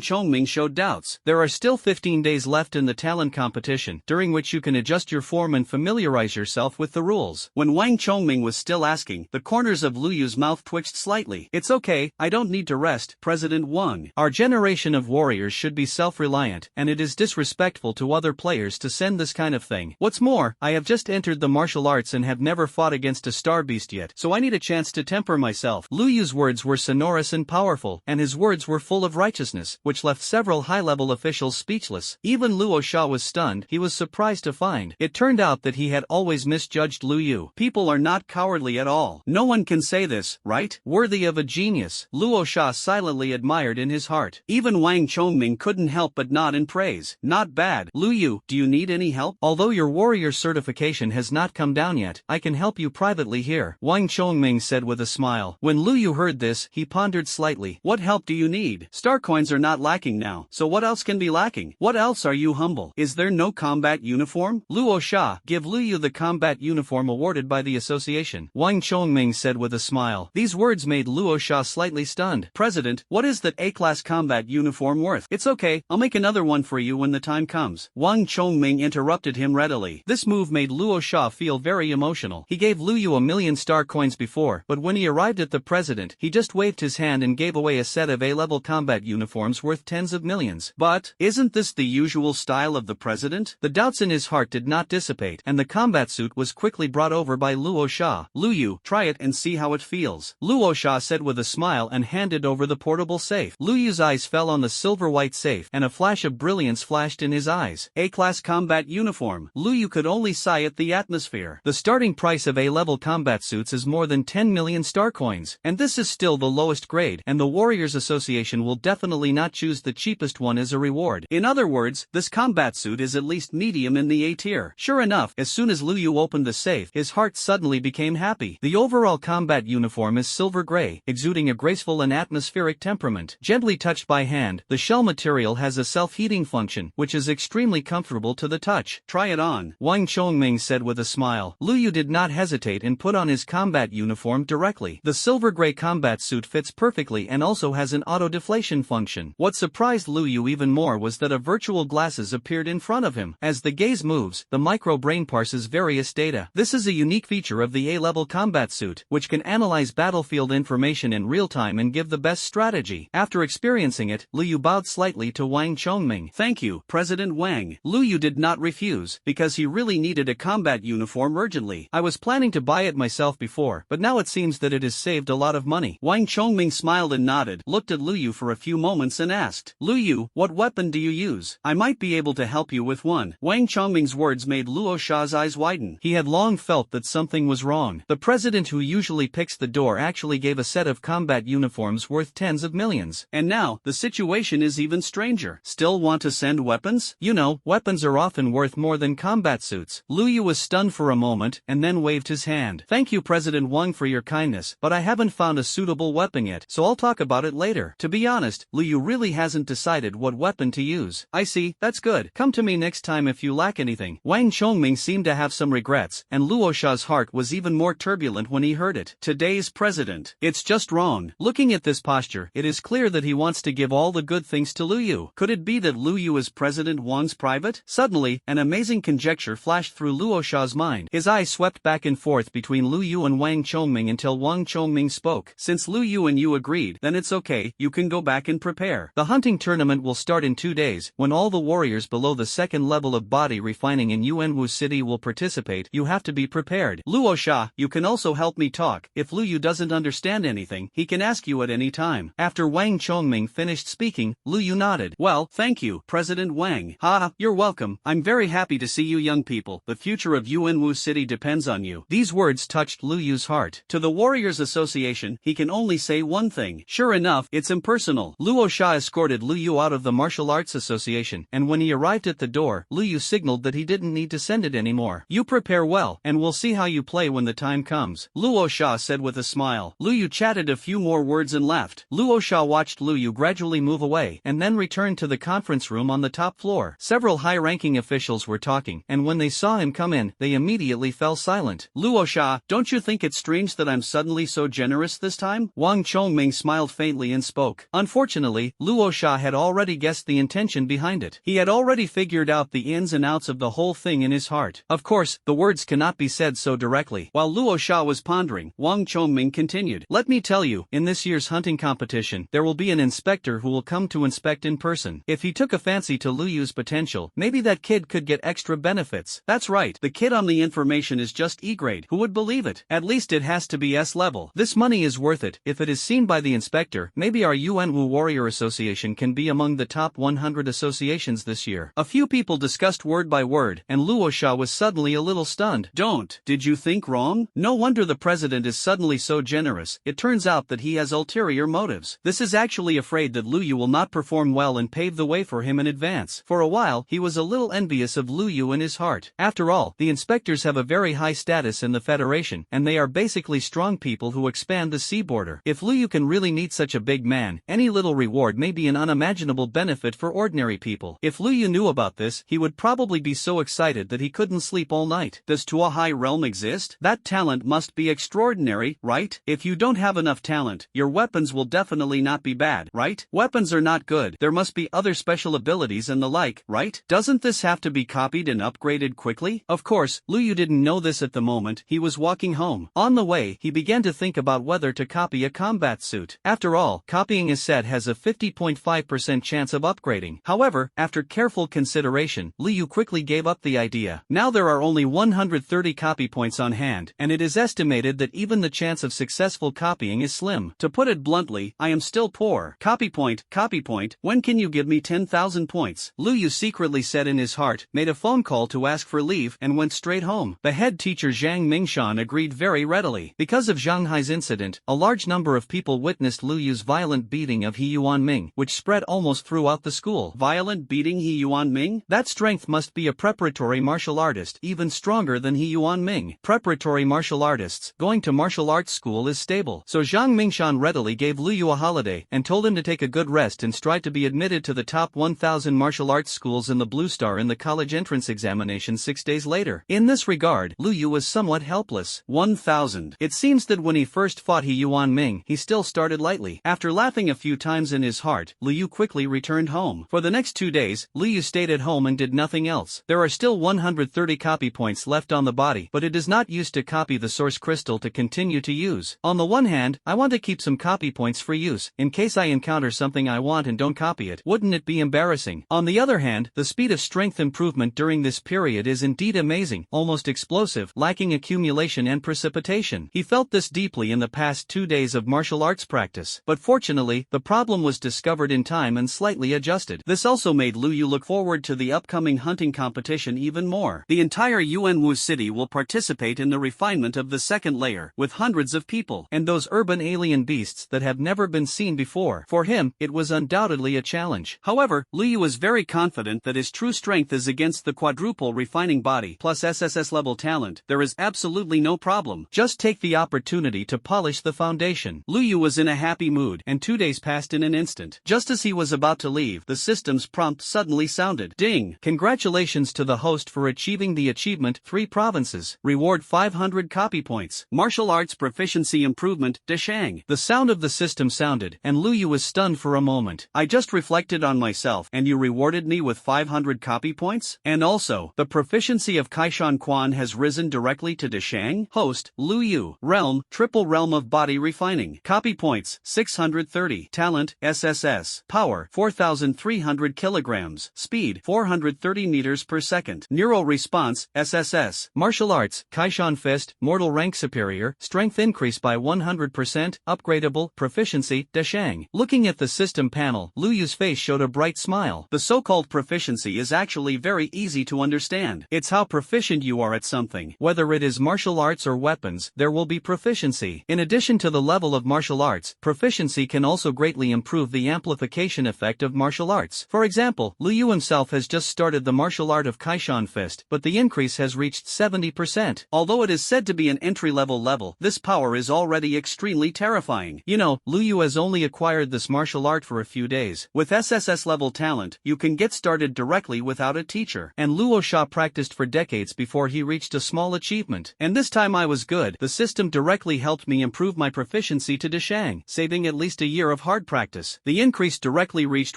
Chongming showed doubts. There are still 15 days left in the talent competition, during which you can adjust your form and familiarize yourself with the rules. When Wang Chongming was still asking, the corners of Lu Yu's mouth twitched slightly. It's okay, I don't need to rest, President Wang. Our generation of warriors should be self-reliant, and it is disrespectful to other players to send this kind of thing. What's more, I have just entered the martial arts and have never fought against a star beast yet, so I need a chance to temper myself. Lu Yu's words were sonorous and powerful, and his words were full of righteousness, which left several high-level officials speechless. Even Luo Sha was stunned. He was surprised to find it turned out that he had always misjudged Lu Yu. People are not cowardly at all. No one can say this, right? Worthy of a genius. Luo Sha silently admired in his heart. Even Wang Chongming couldn't help but nod in praise. Not bad. Lu Yu, do you need any help? Although your warrior certification has not come down yet, I can help you privately here, Wang Chongming said with a smile. When Lu Yu heard this, he pondered slightly. What help do you need? Star coins are not lacking now, so what else can be lacking? What else are you humble? Is there no combat uniform? Luo Sha, give Lu Yu the combat uniform awarded by the association, Wang Chongming said with a smile. These words made Luo Sha slightly stunned. President, what is that A-class combat uniform worth? It's okay, I'll make another one for you when the time comes. Wang Chongming interrupted him readily. This move made Luo Sha feel very emotional. He gave Lu Yu 1,000,000 star coins before, but when he arrived at the president, he just waved waved his hand and gave away a set of A-level combat uniforms worth tens of millions. But, isn't this the usual style of the president? The doubts in his heart did not dissipate, and the combat suit was quickly brought over by Luo Sha. Luyu, try it and see how it feels, Luo Sha said with a smile and handed over the portable safe. Luyu's eyes fell on the silver-white safe, and a flash of brilliance flashed in his eyes. A-class combat uniform. Luyu could only sigh at the atmosphere. The starting price of A-level combat suits is more than 10 million star coins, and this is still the lowest grade, and the Warriors Association will definitely not choose the cheapest one as a reward. In other words, this combat suit is at least medium in the A tier. Sure enough, as soon as Luyu opened the safe, his heart suddenly became happy. The overall combat uniform is silver gray, exuding a graceful and atmospheric temperament. Gently touched by hand, the shell material has a self-heating function, which is extremely comfortable to the touch. Try it on, Wang Chongming said with a smile. Luyu did not hesitate and put on his combat uniform directly. The silver gray combat suit fits perfectly and also has an auto-deflation function. What surprised Luyu even more was that a virtual glasses appeared in front of him. As the gaze moves, the micro-brain parses various data. This is a unique feature of the A-level combat suit, which can analyze battlefield information in real time and give the best strategy. After experiencing it, Luyu bowed slightly to Wang Chongming. Thank you, President Wang. Luyu did not refuse, because he really needed a combat uniform urgently. I was planning to buy it myself before, but now it seems that it has saved a lot of money. Wang Chongming smiled and nodded, looked at Luyu for a few moments and asked, Luyu, what weapon do you use? I might be able to help you with one. Wang Chongming's words made Luo Sha's eyes widen. He had long felt that something was wrong. The president who usually picks the door actually gave a set of combat uniforms worth tens of millions. And now, the situation is even stranger. Still want to send weapons? You know, weapons are often worth more than combat suits. Luyu was stunned for a moment, and then waved his hand. Thank you President Wang for your kindness, but I haven't found a suitable weapon yet, so I'll talk about it later. To be honest, Luyu really hasn't decided what weapon to use. I see, that's good. Come to me next time if you lack anything. Wang Chongming seemed to have some regrets, and Luo Sha's heart was even more turbulent when he heard it. Today's president. It's just wrong. Looking at this posture, it is clear that he wants to give all the good things to Luyu. Could it be that Luyu is President Wang's private? Suddenly, an amazing conjecture flashed through Luo Sha's mind. His eyes swept back and forth between Luyu and Wang Chongming until Wang Chongming spoke. Since Luyu and you agreed, then it's okay, you can go back and prepare. The hunting tournament will start in 2 days, when all the warriors below the second level of body refining in Yuanwu City will participate. You have to be prepared. Luo Sha, you can also help me talk. If Luyu doesn't understand anything, he can ask you at any time. After Wang Chongming finished speaking, Luyu nodded. Well, thank you, President Wang. You're welcome. I'm very happy to see you young people. The future of Yuanwu City depends on you. These words touched Luyu's heart. To the Warriors Association, he can only say one thing. Sure enough, it's impersonal. Luo Sha escorted Luyu out of the Martial Arts Association, and when he arrived at the door, Luyu signaled that he didn't need to send it anymore. You prepare well, and we'll see how you play when the time comes, Luo Sha said with a smile. Luyu chatted a few more words and left. Luo Sha watched Luyu gradually move away, and then returned to the conference room on the top floor. Several high-ranking officials were talking, and when they saw him come in, they immediately fell silent. Luo Sha, don't you think it's strange that I'm suddenly so generous this time? Wang Chongming smiled faintly and spoke. Unfortunately, Luo Sha had already guessed the intention behind it. He had already figured out the ins and outs of the whole thing in his heart. Of course, the words cannot be said so directly. While Luo Sha was pondering, Wang Chongming continued. Let me tell you, in this year's hunting competition, there will be an inspector who will come to inspect in person. If he took a fancy to Luyu's potential, maybe that kid could get extra benefits. That's right, the kid on the information is just E-grade. Who would believe it? At least it has to be S-level. This money is worth it. If it is seen by the inspector, maybe our Yuanwu Warrior Association can be among the top 100 associations this year. A few people discussed word by word, and Luo Sha was suddenly a little stunned. Don't. Did you think wrong? No wonder the president is suddenly so generous. It turns out that he has ulterior motives. This is actually afraid that Luyu will not perform well and pave the way for him in advance. For a while, he was a little envious of Luyu in his heart. After all, the inspectors have a very high status in the Federation, and they are basically strong people who expand the sea border. If Luyu can really meet such a big man, any little reward may be an unimaginable benefit for ordinary people. If Luyu knew about this, he would probably be so excited that he couldn't sleep all night. Does Tuahai realm exist? That talent must be extraordinary, right? If you don't have enough talent, your weapons will definitely not be bad, right? Weapons are not good. There must be other special abilities and the like, right? Doesn't this have to be copied and upgraded quickly? Of course, Luyu didn't know this at the moment. He was walking home. On the way, he began to think about whether to copy a combat suit. After all, copying a set has a 50.5% chance of upgrading. However, after careful consideration, Liu quickly gave up the idea. Now there are only 130 copy points on hand, and it is estimated that even the chance of successful copying is slim. To put it bluntly, I am still poor. Copy point, when can you give me 10,000 points? Liu secretly said in his heart, made a phone call to ask for leave, and went straight home. The head teacher Zhang Mingshan agreed very readily. Because of Zhang Hai's incident, a large number of people witnessed Liu's violent beating of He Yuanming, which spread almost throughout the school. Violent beating He Yuanming? That strength must be a preparatory martial artist, even stronger than He Yuanming. Preparatory martial artists going to martial arts school is stable. So Zhang Mingshan readily gave Liu a holiday, and told him to take a good rest and strive to be admitted to the top 1,000 martial arts schools in the Blue Star in the college entrance examination 6 days later. In this regard, Liu was somewhat helpless. 1,000. It seems that when he first fought He Yuanming, he still started lightly. After laughing a few times in his heart, Liu quickly returned home. For the next 2 days, Liu stayed at home and did nothing else. There are still 130 copy points left on the body, but it is not used to copy the source crystal to continue to use. On the one hand, I want to keep some copy points for use, in case I encounter something I want and don't copy it. Wouldn't it be embarrassing? On the other hand, the speed of strength improvement during this period is indeed amazing, almost explosive, lacking accumulation and precipitation. He felt this deeply in the past 2 days of martial arts practice. But fortunately, the problem was discovered in time and slightly adjusted. This also made Liu look forward to the upcoming hunting competition even more. The entire Yuanwu city will participate in the refinement of the second layer, with hundreds of people, and those urban alien beasts that have never been seen before. For him, it was undoubtedly a challenge. However, Liu was very confident that his true strength is against the quadruple refining body plus SSS-level talent. There is absolutely no problem. Just take the opportunity to polish the foundation. Liu was in a happy mood, and 2 days passed in an instant. Just as he was about to leave, the system's prompt suddenly sounded. Ding! Congratulations to the host for achieving the achievement 3 provinces. Reward 500 copy points. Martial arts proficiency improvement, Deshang. The sound of the system sounded, and Liu was stunned for a moment. I just reflected on myself, and you rewarded me with 500 copy points? And also, the proficiency of Kaishan Quan has risen directly to Deshang? Host, Liu. Realm, triple realm of body refining. Copy points, 630. Talent, SSS. Power, 4,300 kilograms. Speed, 430 meters per second. Neural response, SSS. Martial arts, Kaishan Fist, mortal rank superior, strength increase by 100%, upgradable, proficiency, Deshang. Looking at the system panel, Liu's face showed a bright smile. The so-called proficiency is actually very easy to understand. It's how proficient you are at something. Whether it is martial arts or weapons, there will be proficiency. In addition to the level of martial arts, proficiency can also greatly improve the amplification effect of martial arts. For example, Liu himself has just started the martial art of Kaishan Fist, but the increase has reached 70%. Although it is said to be an entry-level level, this power is already extremely terrifying. You know, Liu has only acquired this martial art for a few days. With SSS-level talent, you can get started directly without a teacher. And Luo Sha practiced for decades before he reached a small achievement. And this time I was good. The system directly helped me improve my proficiency to Deshang, saving at least a year of hard practice. The increase directly reached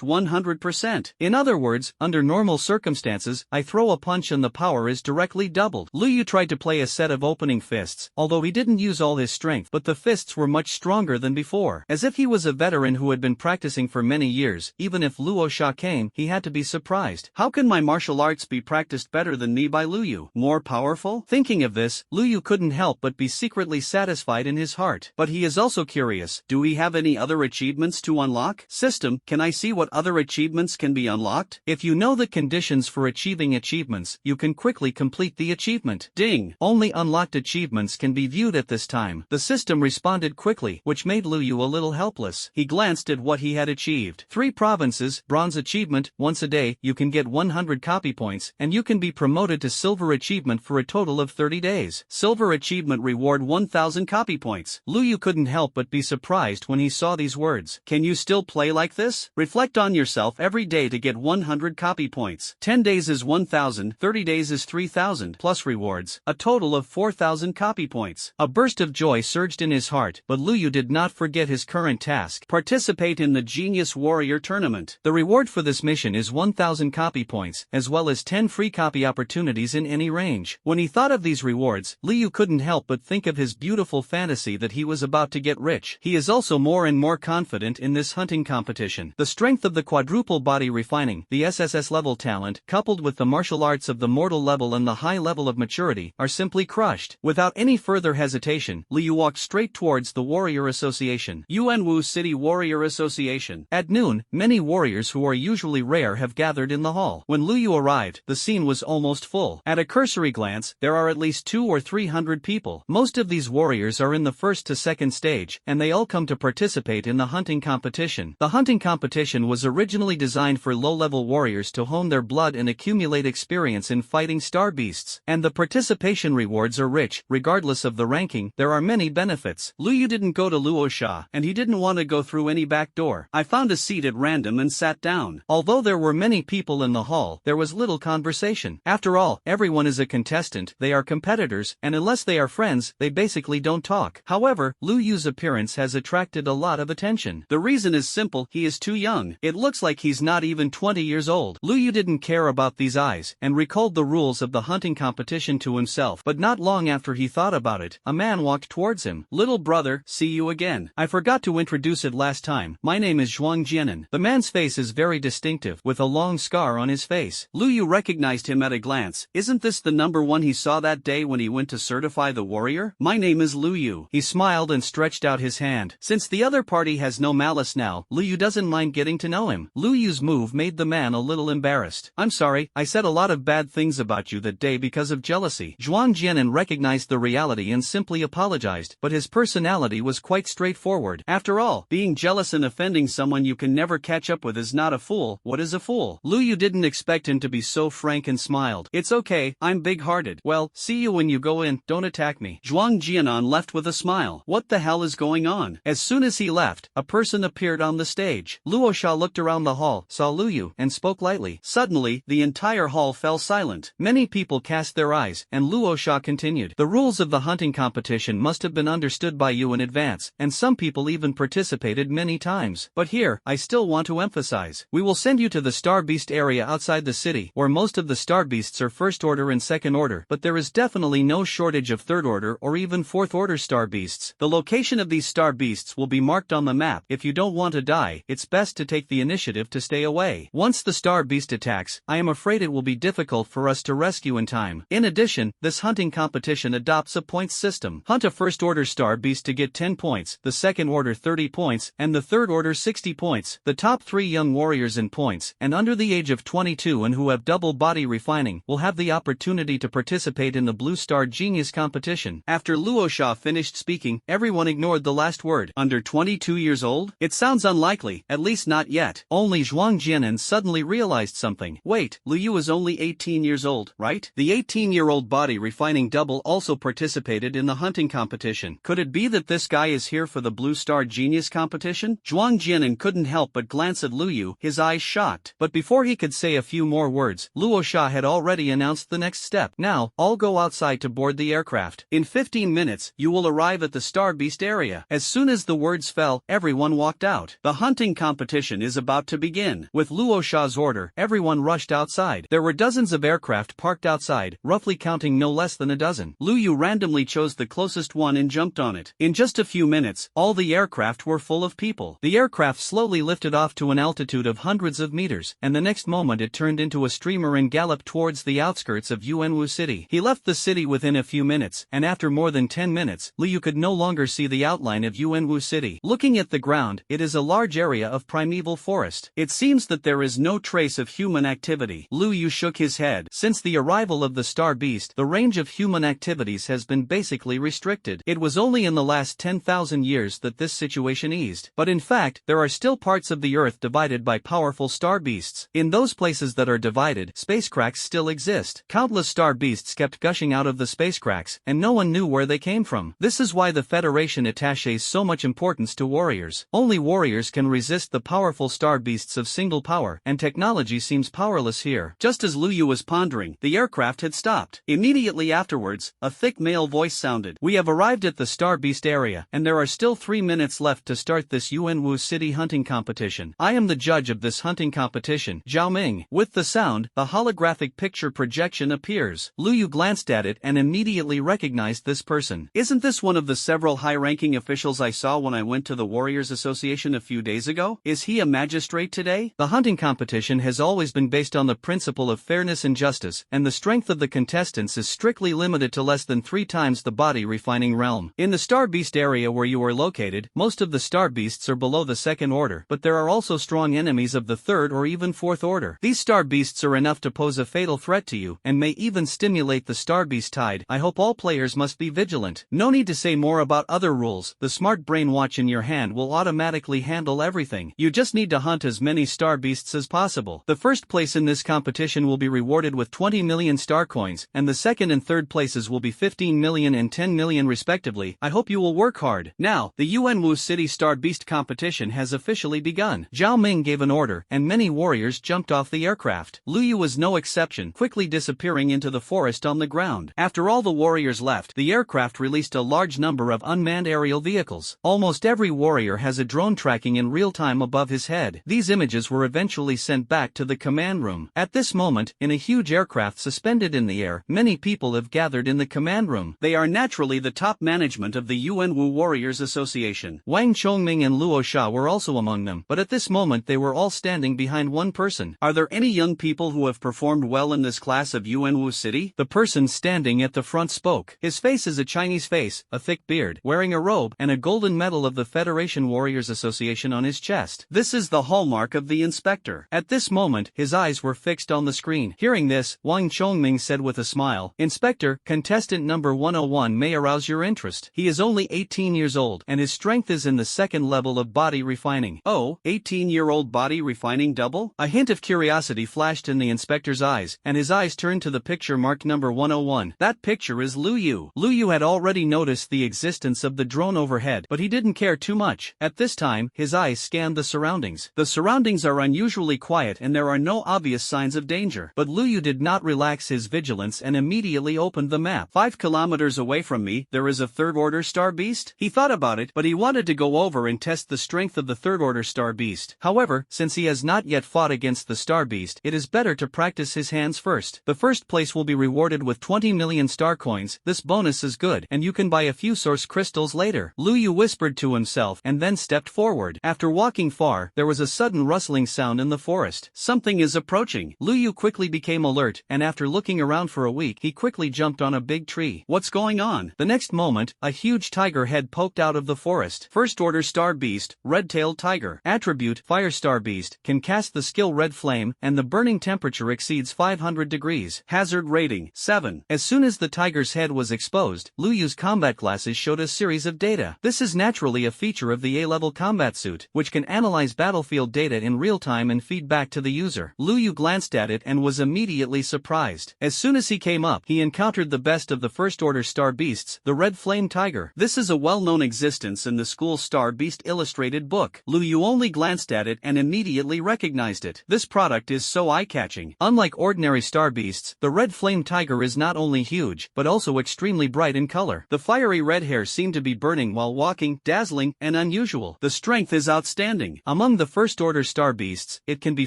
100%. In other words, under normal circumstances, I throw a punch and the power is directly doubled. Liu tried to play a set of opening fists, although he didn't use all his strength, but the fists were much stronger than before. As if he was a veteran who had been practicing for many years, even if Luo Sha came, he had to be surprised. How can my martial arts be practiced better than me by Liu? More powerful? Thinking of this, Liu couldn't help but be secretly satisfied in his heart. But he is also curious. Do we have any other achievements to unlock? System, can I see what other achievements can be unlocked? If you know the conditions for achieving achievements, you can quickly complete the achievement. Ding! Only unlocked achievements can be viewed at this time. The system responded quickly, which made Liu a little helpless. He glanced at what he had achieved. 3 provinces, bronze achievement, once a day, you can get 100 copy points, and you can be promoted to silver achievement for a total of 30 days. Silver achievement reward 1,000 copy points. Liu couldn't help but be surprised when he saw these words. Can you still play like this? Reflect on yourself every day to get 100 copy points. 10 days is 1,000, 30 days is 3,000, plus rewards, a total of 4,000 copy points. A burst of joy surged in his heart, but Liu did not forget his current task. Participate in the Genius Warrior Tournament. The reward for this mission is 1,000 copy points, as well as 10 free copy opportunities in any range. When he thought of these rewards, Liu couldn't help but think of his beautiful fantasy that he was about to get rich. He is also more and more confident in this hunting competition. The strength of the quadruple body refining, the SSS-level talent, coupled with the martial arts of the mortal level and the high level of maturity, are simply crushed. Without any further hesitation, Liu walked straight towards the Warrior Association. Yuanwu City Warrior Association. At noon, many warriors who are usually rare have gathered in the hall. When Liu arrived, the scene was almost full. At a cursory glance, there are at least 200 or 300 people. Most of these warriors are in the first to second stage, and they all come to participate in the hunting competition. The hunting competition was originally designed for low-level warriors to hone their blood and accumulate experience in fighting star beasts. And the participation rewards are rich. Regardless of the ranking, there are many benefits. Liu didn't go to Luosha, and he didn't want to go through any back door. I found a seat at random and sat down. Although there were many people in the hall, there was little conversation. After all, everyone is a contestant, they are competitors, and unless they are friends, they basically don't talk. However, Liu Yu's appearance has attracted a lot of attention. The reason is simple, he is too young. It looks like he's not even 20 years old. Liu Yu didn't care about these eyes, and recalled the rules of the hunting competition to himself. But not long after he thought about it, a man walked towards him. Little brother, see you again. I forgot to introduce it last time. My name is Zhuang Jianan. The man's face is very distinctive, with a long scar on his face. Liu Yu recognized him at a glance. Isn't this the number one he saw that day when he went to certify the warrior? My name is Liu Yu. He smiled and stretched out his hand. Since the other party has no malice now, Liu Yu doesn't mind getting to know him. Liu Yu's move made the man a little embarrassed. I'm sorry, I said a lot of bad things about you that day because of jealousy. Zhuang Jianan recognized the reality and simply apologized, but his personality was quite straightforward. After all, being jealous and offending someone you can never catch up with is not a fool. What is a fool? Liu Yu didn't expect him to be so frank and smiled. It's okay, I'm big-hearted. Well, see you when you go in, don't attack me. Zhuang Jianan left with a smile. What the hell is going on? As soon as he left, a person appeared on the stage. Luosha looked around the hall, saw Liu Yu, and spoke lightly. Suddenly, the entire hall fell silent. Many people cast their eyes, and Luosha continued. The rules of the hunting competition must have been understood by you in advance, and some people even participated many times. But here, I still want to emphasize. We will send you to the Star Beast area outside the city, where most of the Star Beasts are first order and second order, but there is definitely no shortage of third order or even fourth order Star Beasts. The location of these Star Beasts will be marked on the map. If you don't want to die, it's best to take the initiative to stay away. Once the Star Beast attacks, I am afraid it will be difficult for us to rescue in time. In addition, this hunting competition adopts a points system. Hunt a first order Star Beast to get 10 points, the second order 30 points, and the third order 60 points. The top 3 young warriors in points, and under the age of 22 and who have double body refining, will have the opportunity to participate in the Blue Star Genius competition. After Luosha finished speaking, everyone ignored the last word. Under 22 years old? It sounds unlikely, at least not yet. Only Zhuang Jianan suddenly realized something. Wait, Liu Yu is only 18 years old, right? The 18-year-old body refining double also participated in the hunting competition. Could it be that this guy is here for the Blue Star Genius competition? Zhuang Jianan couldn't help but glance at Liu Yu, his eyes shocked. But before he could say a few more words, Luosha had already announced the next step. Now, all go outside to board the aircraft. In 15 minutes, you will arrive at the Star Beast area. As soon as the words fell, everyone walked out. The hunting competition is about to begin. With Luosha's order, everyone rushed outside. There were dozens of aircraft parked outside, roughly counting no less than a dozen. Liu Yu randomly chose the closest one and jumped on it. In just a few minutes, all the aircraft were full of people. The aircraft slowly lifted off to an altitude of hundreds of meters, and the next moment it turned into a streamer and galloped towards the outskirts of Yuanwu City. He left the city within a few minutes, and after more than 10 minutes, Liu Yu could no longer see the outline of Yuanwu City. Looking at the ground, it is a large area of primeval forest. It seems that there is no trace of human activity. Liu Yu shook his head. Since the arrival of the Star Beast, the range of human activities has been basically restricted. It was only in the last 10,000 years that this situation eased. But in fact, there are still parts of the Earth divided by powerful Star Beasts. In those places that are divided, space cracks still exist. Countless Star Beasts kept gushing out of the space cracks, and no one knew where they came from. This is why the Federation attaches so much importance to warriors. Only warriors can resist the powerful Star Beasts of single power, and technology seems powerless here. Just as Liu Yu was pondering, the aircraft had stopped. Immediately afterwards, a thick male voice sounded. We have arrived at the Star Beast area, and there are still 3 minutes left to start this Yuanwu City hunting competition. I am the judge of this hunting competition, Zhao Ming. With the sound, the holographic picture projection appears. Liu Yu glanced at it and immediately recognized this person. Isn't this one of the several high-ranking ranking officials I saw when I went to the Warriors Association a few days ago? Is he a magistrate today? The hunting competition has always been based on the principle of fairness and justice, and the strength of the contestants is strictly limited to less than 3 times the body refining realm. In the Star Beast area where you are located, most of the Star Beasts are below the 2nd order, but there are also strong enemies of the 3rd or even 4th order. These Star Beasts are enough to pose a fatal threat to you, and may even stimulate the Star Beast tide. I hope all players must be vigilant. No need to say more about other rules, the smart brain watch in your hand will automatically handle everything. You just need to hunt as many Star Beasts as possible. The first place in this competition will be rewarded with 20 million star coins, and the 2nd and 3rd places will be 15 million and 10 million respectively. I hope you will work hard. Now, the Yuanwu City Star Beast competition has officially begun. Zhao Ming gave an order, and many warriors jumped off the aircraft. Lu Yu was no exception, quickly disappearing into the forest on the ground. After all the warriors left, the aircraft released a large number of unmanned aerial vehicles. Almost every warrior has a drone tracking in real time above his head. These images were eventually sent back to the command room. At this moment, in a huge aircraft suspended in the air, many people have gathered in the command room. They are naturally the top management of the Yuanwu Warriors Association. Wang Chongming and Luo Sha were also among them, but at this moment they were all standing behind one person. Are there any young people who have performed well in this class of Yuanwu City? The person standing at the front spoke. His face is a Chinese face, a thick beard, wearing a robe, and a golden medal of the Federation Warriors Association on his chest. This is the hallmark of the inspector. At this moment, his eyes were fixed on the screen. Hearing this, Wang Chongming said with a smile, "Inspector, contestant number 101 may arouse your interest. He is only 18 years old, and his strength is in the 2nd level of body refining." Oh, 18-year-old body refining double? A hint of curiosity flashed in the inspector's eyes, and his eyes turned to the picture marked number 101. That picture is Lu Yu. Lu Yu had already noticed the existence of the drone overhead, but he didn't care too much. At this time, his eyes scanned the surroundings. The surroundings are unusually quiet and there are no obvious signs of danger. But Lu Yu did not relax his vigilance and immediately opened the map. 5 kilometers away from me, there is a 3rd order Star Beast. He thought about it, but he wanted to go over and test the strength of the 3rd order Star Beast. However, since he has not yet fought against the Star Beast, it is better to practice his hands first. The first place will be rewarded with 20 million star coins. This bonus is good, and you can buy a few source crystals later. Lu Yu whispered to himself and then stepped forward. After walking far, there was a sudden rustling sound in the forest. Something is approaching. Lu Yu quickly became alert, and after looking around for a week, he quickly jumped on a big tree. What's going on? The next moment, a huge tiger head poked out of the forest. 1st order Star Beast, Red-tailed Tiger. Attribute, Fire Star Beast, can cast the skill Red Flame, and the burning temperature exceeds 500 degrees. Hazard rating, 7. As soon as the tiger's head was exposed, Lu Yu's combat glasses showed a series of data. This is naturally a feature of the A-level combat suit, which can analyze battlefield data in real time and feed back to the user. Lu Yu glanced at it and was immediately surprised. As soon as he came up, he encountered the best of the 1st order Star Beasts, the Red Flame Tiger. This is a well-known existence in the school Star Beast illustrated book. Lu Yu only glanced at it and immediately recognized it. This product is so eye-catching. Unlike ordinary Star Beasts, the Red Flame Tiger is not only huge, but also extremely bright in color. The fiery red hair seemed to be burning while walking, dazzling, and unusual. The strength is outstanding. Among the 1st order Star Beasts, it can be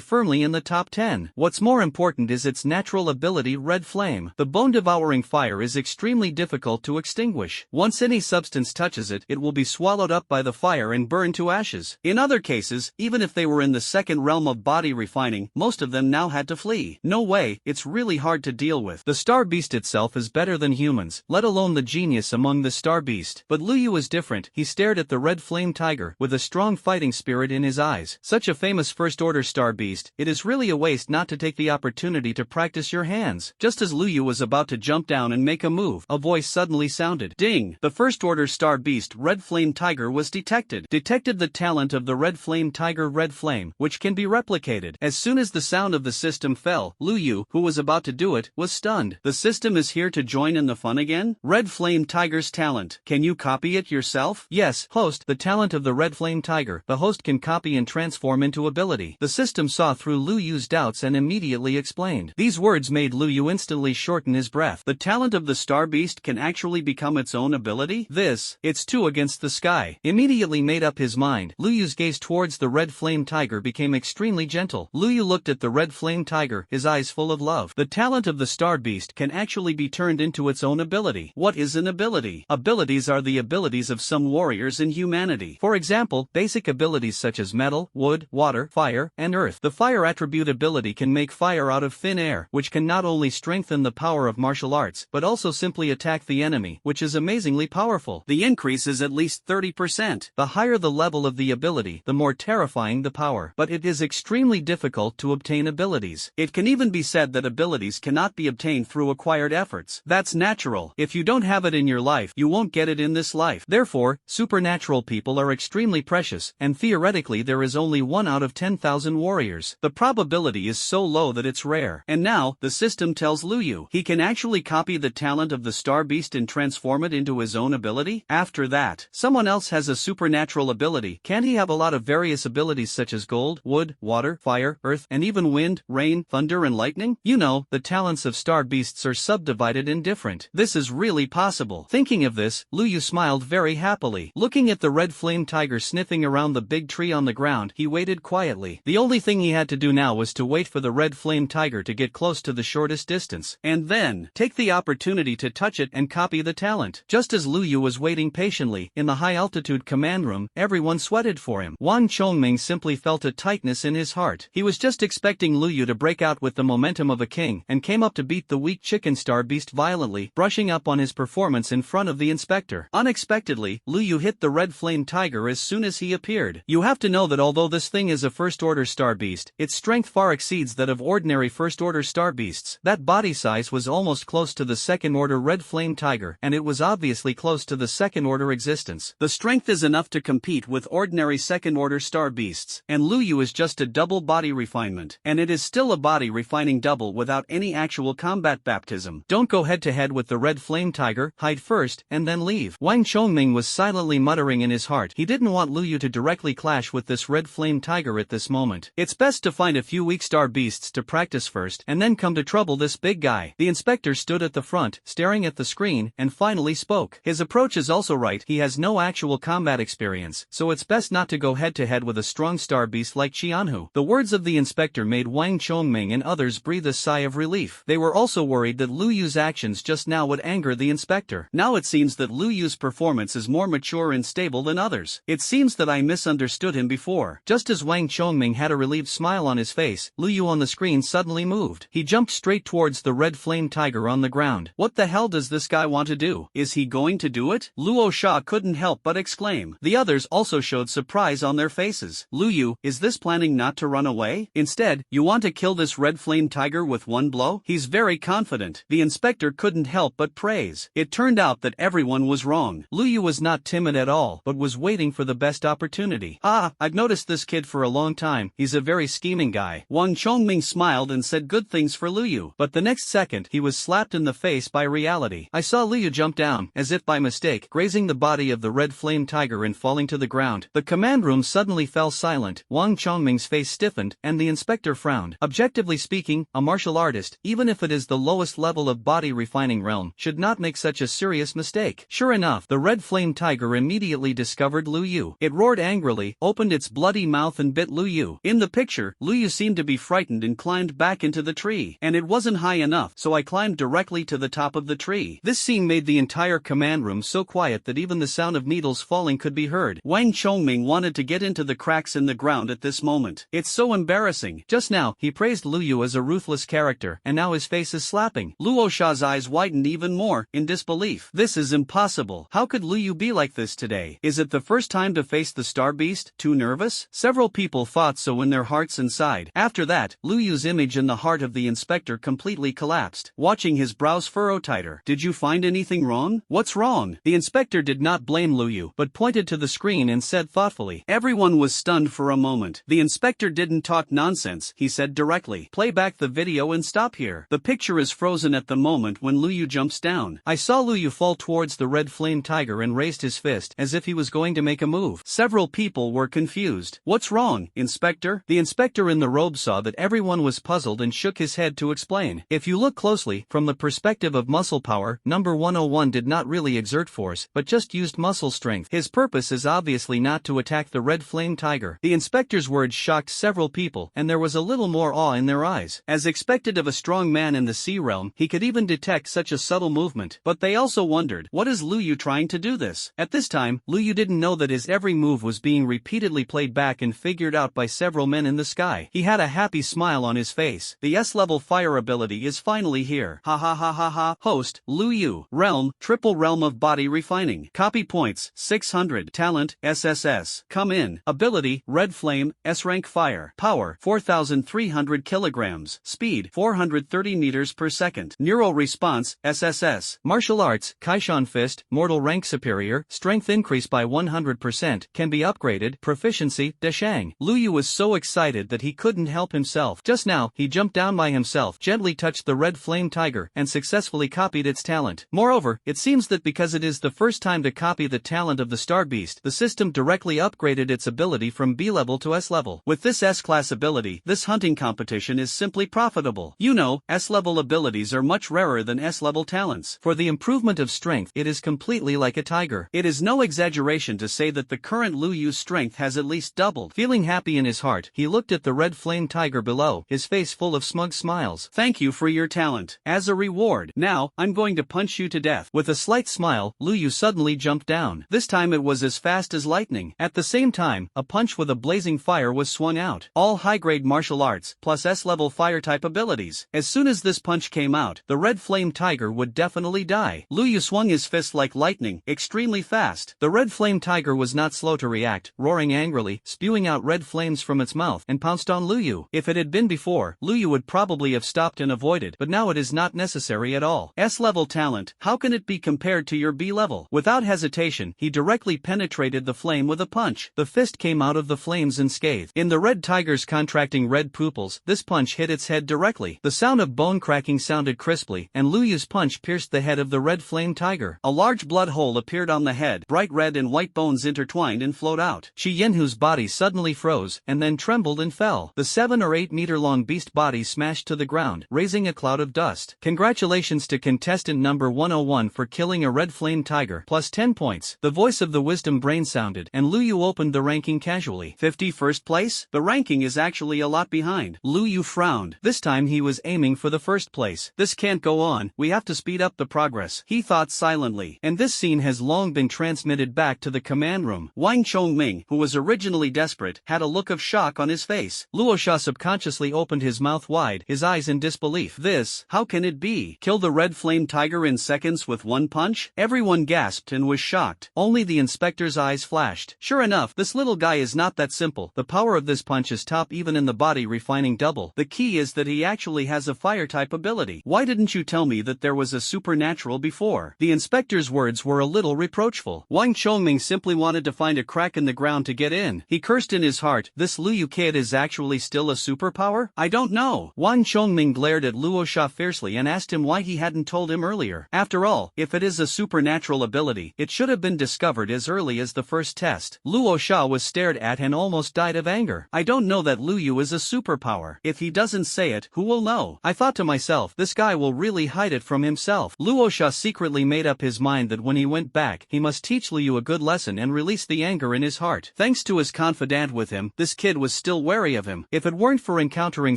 firmly in the top 10. What's more important is its natural ability Red Flame. The bone-devouring fire is extremely difficult to extinguish. Once any substance touches it, it will be swallowed up by the fire and burned to ashes. In other cases, even if they were in the 2nd realm of body refining, most of them now had to flee. No way, it's really hard to deal with. The Star Beast itself is better than humans, let alone the genius among the Star Beast. But Lu Yu is different. He stared at the Red Flame Tiger, with a strong fighting spirit in his eyes. Such a famous 1st order Star Beast, it is really a waste not to take the opportunity to practice your hands. Just as Lu Yu was about to jump down and make a move, a voice suddenly sounded. Ding! The 1st order Star Beast Red Flame Tiger was detected. Detected the talent of the Red Flame Tiger Red Flame, which can be replicated. As soon as the sound of the system fell, Lu Yu, who was about to do it, was stunned. The system is here to join in the fun again? Red Flame Tiger's talent. Can you copy it yourself? Yes, host, the talent of the Red Flame Tiger. The host can copy and transform into ability. The system saw through Lu Yu's doubts and immediately explained. These words made Lu Yu instantly shorten his breath. The talent of the Star Beast can actually become its own ability? It's 2 against the sky. Immediately made up his mind, Lu Yu's gaze towards the Red Flame Tiger became extremely gentle. Lu Yu looked at the Red Flame Tiger, his eyes full of love. The talent of the Star Beast can actually be turned into its own ability. What is an ability? Abilities are the ability abilities of some warriors in humanity. For example, basic abilities such as metal, wood, water, fire, and earth. The fire attribute ability can make fire out of thin air, which can not only strengthen the power of martial arts, but also simply attack the enemy, which is amazingly powerful. The increase is at least 30%. The higher the level of the ability, the more terrifying the power. But it is extremely difficult to obtain abilities. It can even be said that abilities cannot be obtained through acquired efforts. That's natural. If you don't have it in your life, you won't get it in this life. Therefore, supernatural people are extremely precious, and theoretically there is only 1 out of 10,000 warriors. The probability is so low that it's rare. And now, the system tells Luyu he can actually copy the talent of the Star Beast and transform it into his own ability. After that, someone else has a supernatural ability. Can't he have a lot of various abilities such as gold, wood, water, fire, earth, and even wind, rain, thunder, and lightning? You know, the talents of Star Beasts are subdivided in different. This is really possible. Thinking of this, Luyu smiled very happily. Looking at the red flame tiger sniffing around the big tree on the ground, he waited quietly. The only thing he had to do now was to wait for the red flame tiger to get close to the shortest distance, and then take the opportunity to touch it and copy the talent. Just as Luyu was waiting patiently, in the high-altitude command room, everyone sweated for him. Wang Chongming simply felt a tightness in his heart. He was just expecting Luyu to break out with the momentum of a king, and came up to beat the weak chicken Star Beast violently, brushing up on his performance in front of the inspector. Unexpectedly, Luyu hit the red flame tiger as soon as he appeared. You have to know that although this thing is a first-order Star Beast, its strength far exceeds that of ordinary first-order Star Beasts. That body size was almost close to the second-order red flame tiger, and it was obviously close to the second-order existence. The strength is enough to compete with ordinary second-order Star Beasts, and Luyu is just a double body refinement, and it is still a body refining double without any actual combat baptism. Don't go head-to-head with the red flame tiger, hide first, and then leave. Wang Chongming was silently muttering in his heart. He didn't want Luyu to directly clash with this red flame tiger at this moment. It's best to find a few weak Star Beasts to practice first, and then come to trouble this big guy. The inspector stood at the front, staring at the screen, and finally spoke. His approach is also right. He has no actual combat experience, so it's best not to go head-to-head with a strong Star Beast like Qianhu. The words of the inspector made Wang Chongming and others breathe a sigh of relief. They were also worried that Luyu's actions just now would anger the inspector. Now it seems that Luyu's performance is more mature and stable than others. It seems that I misunderstood him before. Just as Wang Chongming had a relieved smile on his face, Luyu on the screen suddenly moved. He jumped straight towards the red flame tiger on the ground. What the hell does this guy want to do? Is he going to do it? Luo Sha couldn't help but exclaim. The others also showed surprise on their faces. Luyu, is this planning not to run away? Instead, you want to kill this red flame tiger with one blow? He's very confident. The inspector couldn't help but praise. It turned out that everyone was wrong. Luyu was not timid at all, but was waiting for the best opportunity. I've noticed this kid for a long time. He's a very scheming guy. Wang Chongming smiled and said good things for Luyu, but the next second he was slapped in the face by reality. I saw Luyu jump down, as if by mistake, grazing the body of the red flame tiger and falling to the ground. The command room suddenly fell silent. Wang Chongming's face stiffened, and the inspector frowned. Objectively speaking, a martial artist, even if it is the lowest level of body refining realm, should not make such a serious mistake. Sure enough, the red flame tiger immediately discovered Luyu. It roared angrily, opened its bloody mouth and bit Luyu. In the picture, Luyu seemed to be frightened and climbed back into the tree. And it wasn't high enough, so I climbed directly to the top of the tree. This scene made the entire command room so quiet that even the sound of needles falling could be heard. Wang Chongming wanted to get into the cracks in the ground at this moment. It's so embarrassing. Just now, he praised Luyu as a ruthless character, and now his face is slapping. Luo Sha's eyes widened even more, in disbelief. This is impossible. How could Luyu be like this today? Is it the first time to face the Star Beast? Too nervous? Several people thought so in their hearts and sighed. After that, Luyu's image in the heart of the inspector completely collapsed, watching his brows furrow tighter. Did you find anything wrong? What's wrong? The inspector did not blame Luyu, but pointed to the screen and said thoughtfully. Everyone was stunned for a moment. The inspector didn't talk nonsense, he said directly. Play back the video and stop here. The picture is frozen at the moment when Luyu jumps down. I saw Luyu fall towards the red flame tiger and raised his fist as if he was going to make a move. Several people were confused. What's wrong, Inspector? The inspector in the robe saw that everyone was puzzled and shook his head to explain. If you look closely, from the perspective of muscle power, number 101 did not really exert force, but just used muscle strength. His purpose is obviously not to attack the red flame tiger. The inspector's words shocked several people, and there was a little more awe in their eyes. As expected of a strong man in the sea realm, he could even detect such a subtle movement. But they also wondered, what is Luyu trying going to do this. At this time, Lu Yu didn't know that his every move was being repeatedly played back and figured out by several men in the sky. He had a happy smile on his face. The S-level fire ability is finally here. Ha ha ha ha ha. Host, Lu Yu. Realm, triple realm of body refining. Copy points, 600. Talent, SSS. Come in. Ability, red flame, S-rank fire. Power, 4,300 kilograms. Speed, 430 meters per second. Neural response, SSS. Martial arts, Kaishan fist, mortal rank superior, strength increase by 100%, can be upgraded. Proficiency, Deshang. Lu Yu was so excited that he couldn't help himself. Just now, he jumped down by himself, gently touched the red flame tiger, and successfully copied its talent. Moreover, it seems that because it is the first time to copy the talent of the star beast, the system directly upgraded its ability from B level to S level. With this S-class ability, this hunting competition is simply profitable. You know, S-level abilities are much rarer than S-level talents. For the improvement of strength, it is completely like a tiger. It is no exaggeration to say that the current Lu Yu's strength has at least doubled. Feeling happy in his heart, he looked at the red flame tiger below, his face full of smug smiles. Thank you for your talent. As a reward, now, I'm going to punch you to death. With a slight smile, Lu Yu suddenly jumped down. This time it was as fast as lightning. At the same time, a punch with a blazing fire was swung out. All high-grade martial arts, plus S-level fire-type abilities. As soon as this punch came out, the red flame tiger would definitely die. Lu Yu swung his fist like lightning, extremely fast. The red flame tiger was not slow to react, roaring angrily, spewing out red flames from its mouth, and pounced on Lu Yu. If it had been before, Lu Yu would probably have stopped and avoided, but now it is not necessary at all. S-level talent, how can it be compared to your B level? Without hesitation, he directly penetrated the flame with a punch. The fist came out of the flames unscathed. In the red tiger's contracting red pupils, this punch hit its head directly. The sound of bone cracking sounded crisply, and Lu Yu's punch pierced the head of the red flame tiger. A large blood hole appeared on the head, bright red and white bones intertwined and flowed out. Shi Yinhu's body suddenly froze, and then trembled and fell. The 7 or 8 meter long beast body smashed to the ground, raising a cloud of dust. Congratulations to contestant number 101 for killing a red flame tiger, plus 10 points. The voice of the wisdom brain sounded, and Lu Yu opened the ranking casually. 51st place? The ranking is actually a lot behind. Lu Yu frowned. This time he was aiming for the first place. This can't go on, we have to speed up the progress, he thought silently. And this scene has long been transmitted back to the command room. Wang Chongming, who was originally desperate, had a look of shock on his face. Luo Sha subconsciously opened his mouth wide, his eyes in disbelief. This, how can it be? Kill the red flame tiger in seconds with one punch? Everyone gasped and was shocked. Only the inspector's eyes flashed. Sure enough, this little guy is not that simple. The power of this punch is top even in the body refining double. The key is that he actually has a fire type ability. Why didn't you tell me that there was a supernatural before? The inspector's words were a little reproachful. Wang Chongming simply wanted to find a crack in the ground to get in. He cursed in his heart, this Lu Yu kid is actually still a superpower? I don't know. Wang Chongming glared at Luo Sha fiercely and asked him why he hadn't told him earlier. After all, if it is a supernatural ability, it should have been discovered as early as the first test. Luo Sha was stared at and almost died of anger. I don't know that Lu Yu is a superpower. If he doesn't say it, who will know? I thought to myself, this guy will really hide it from himself. Luo Sha secretly made up his mind that when he went back, he must teach Lu Yu a good lesson and release the anger in his heart. Thanks to his confidant with him, this kid was still wary of him. If it weren't for encountering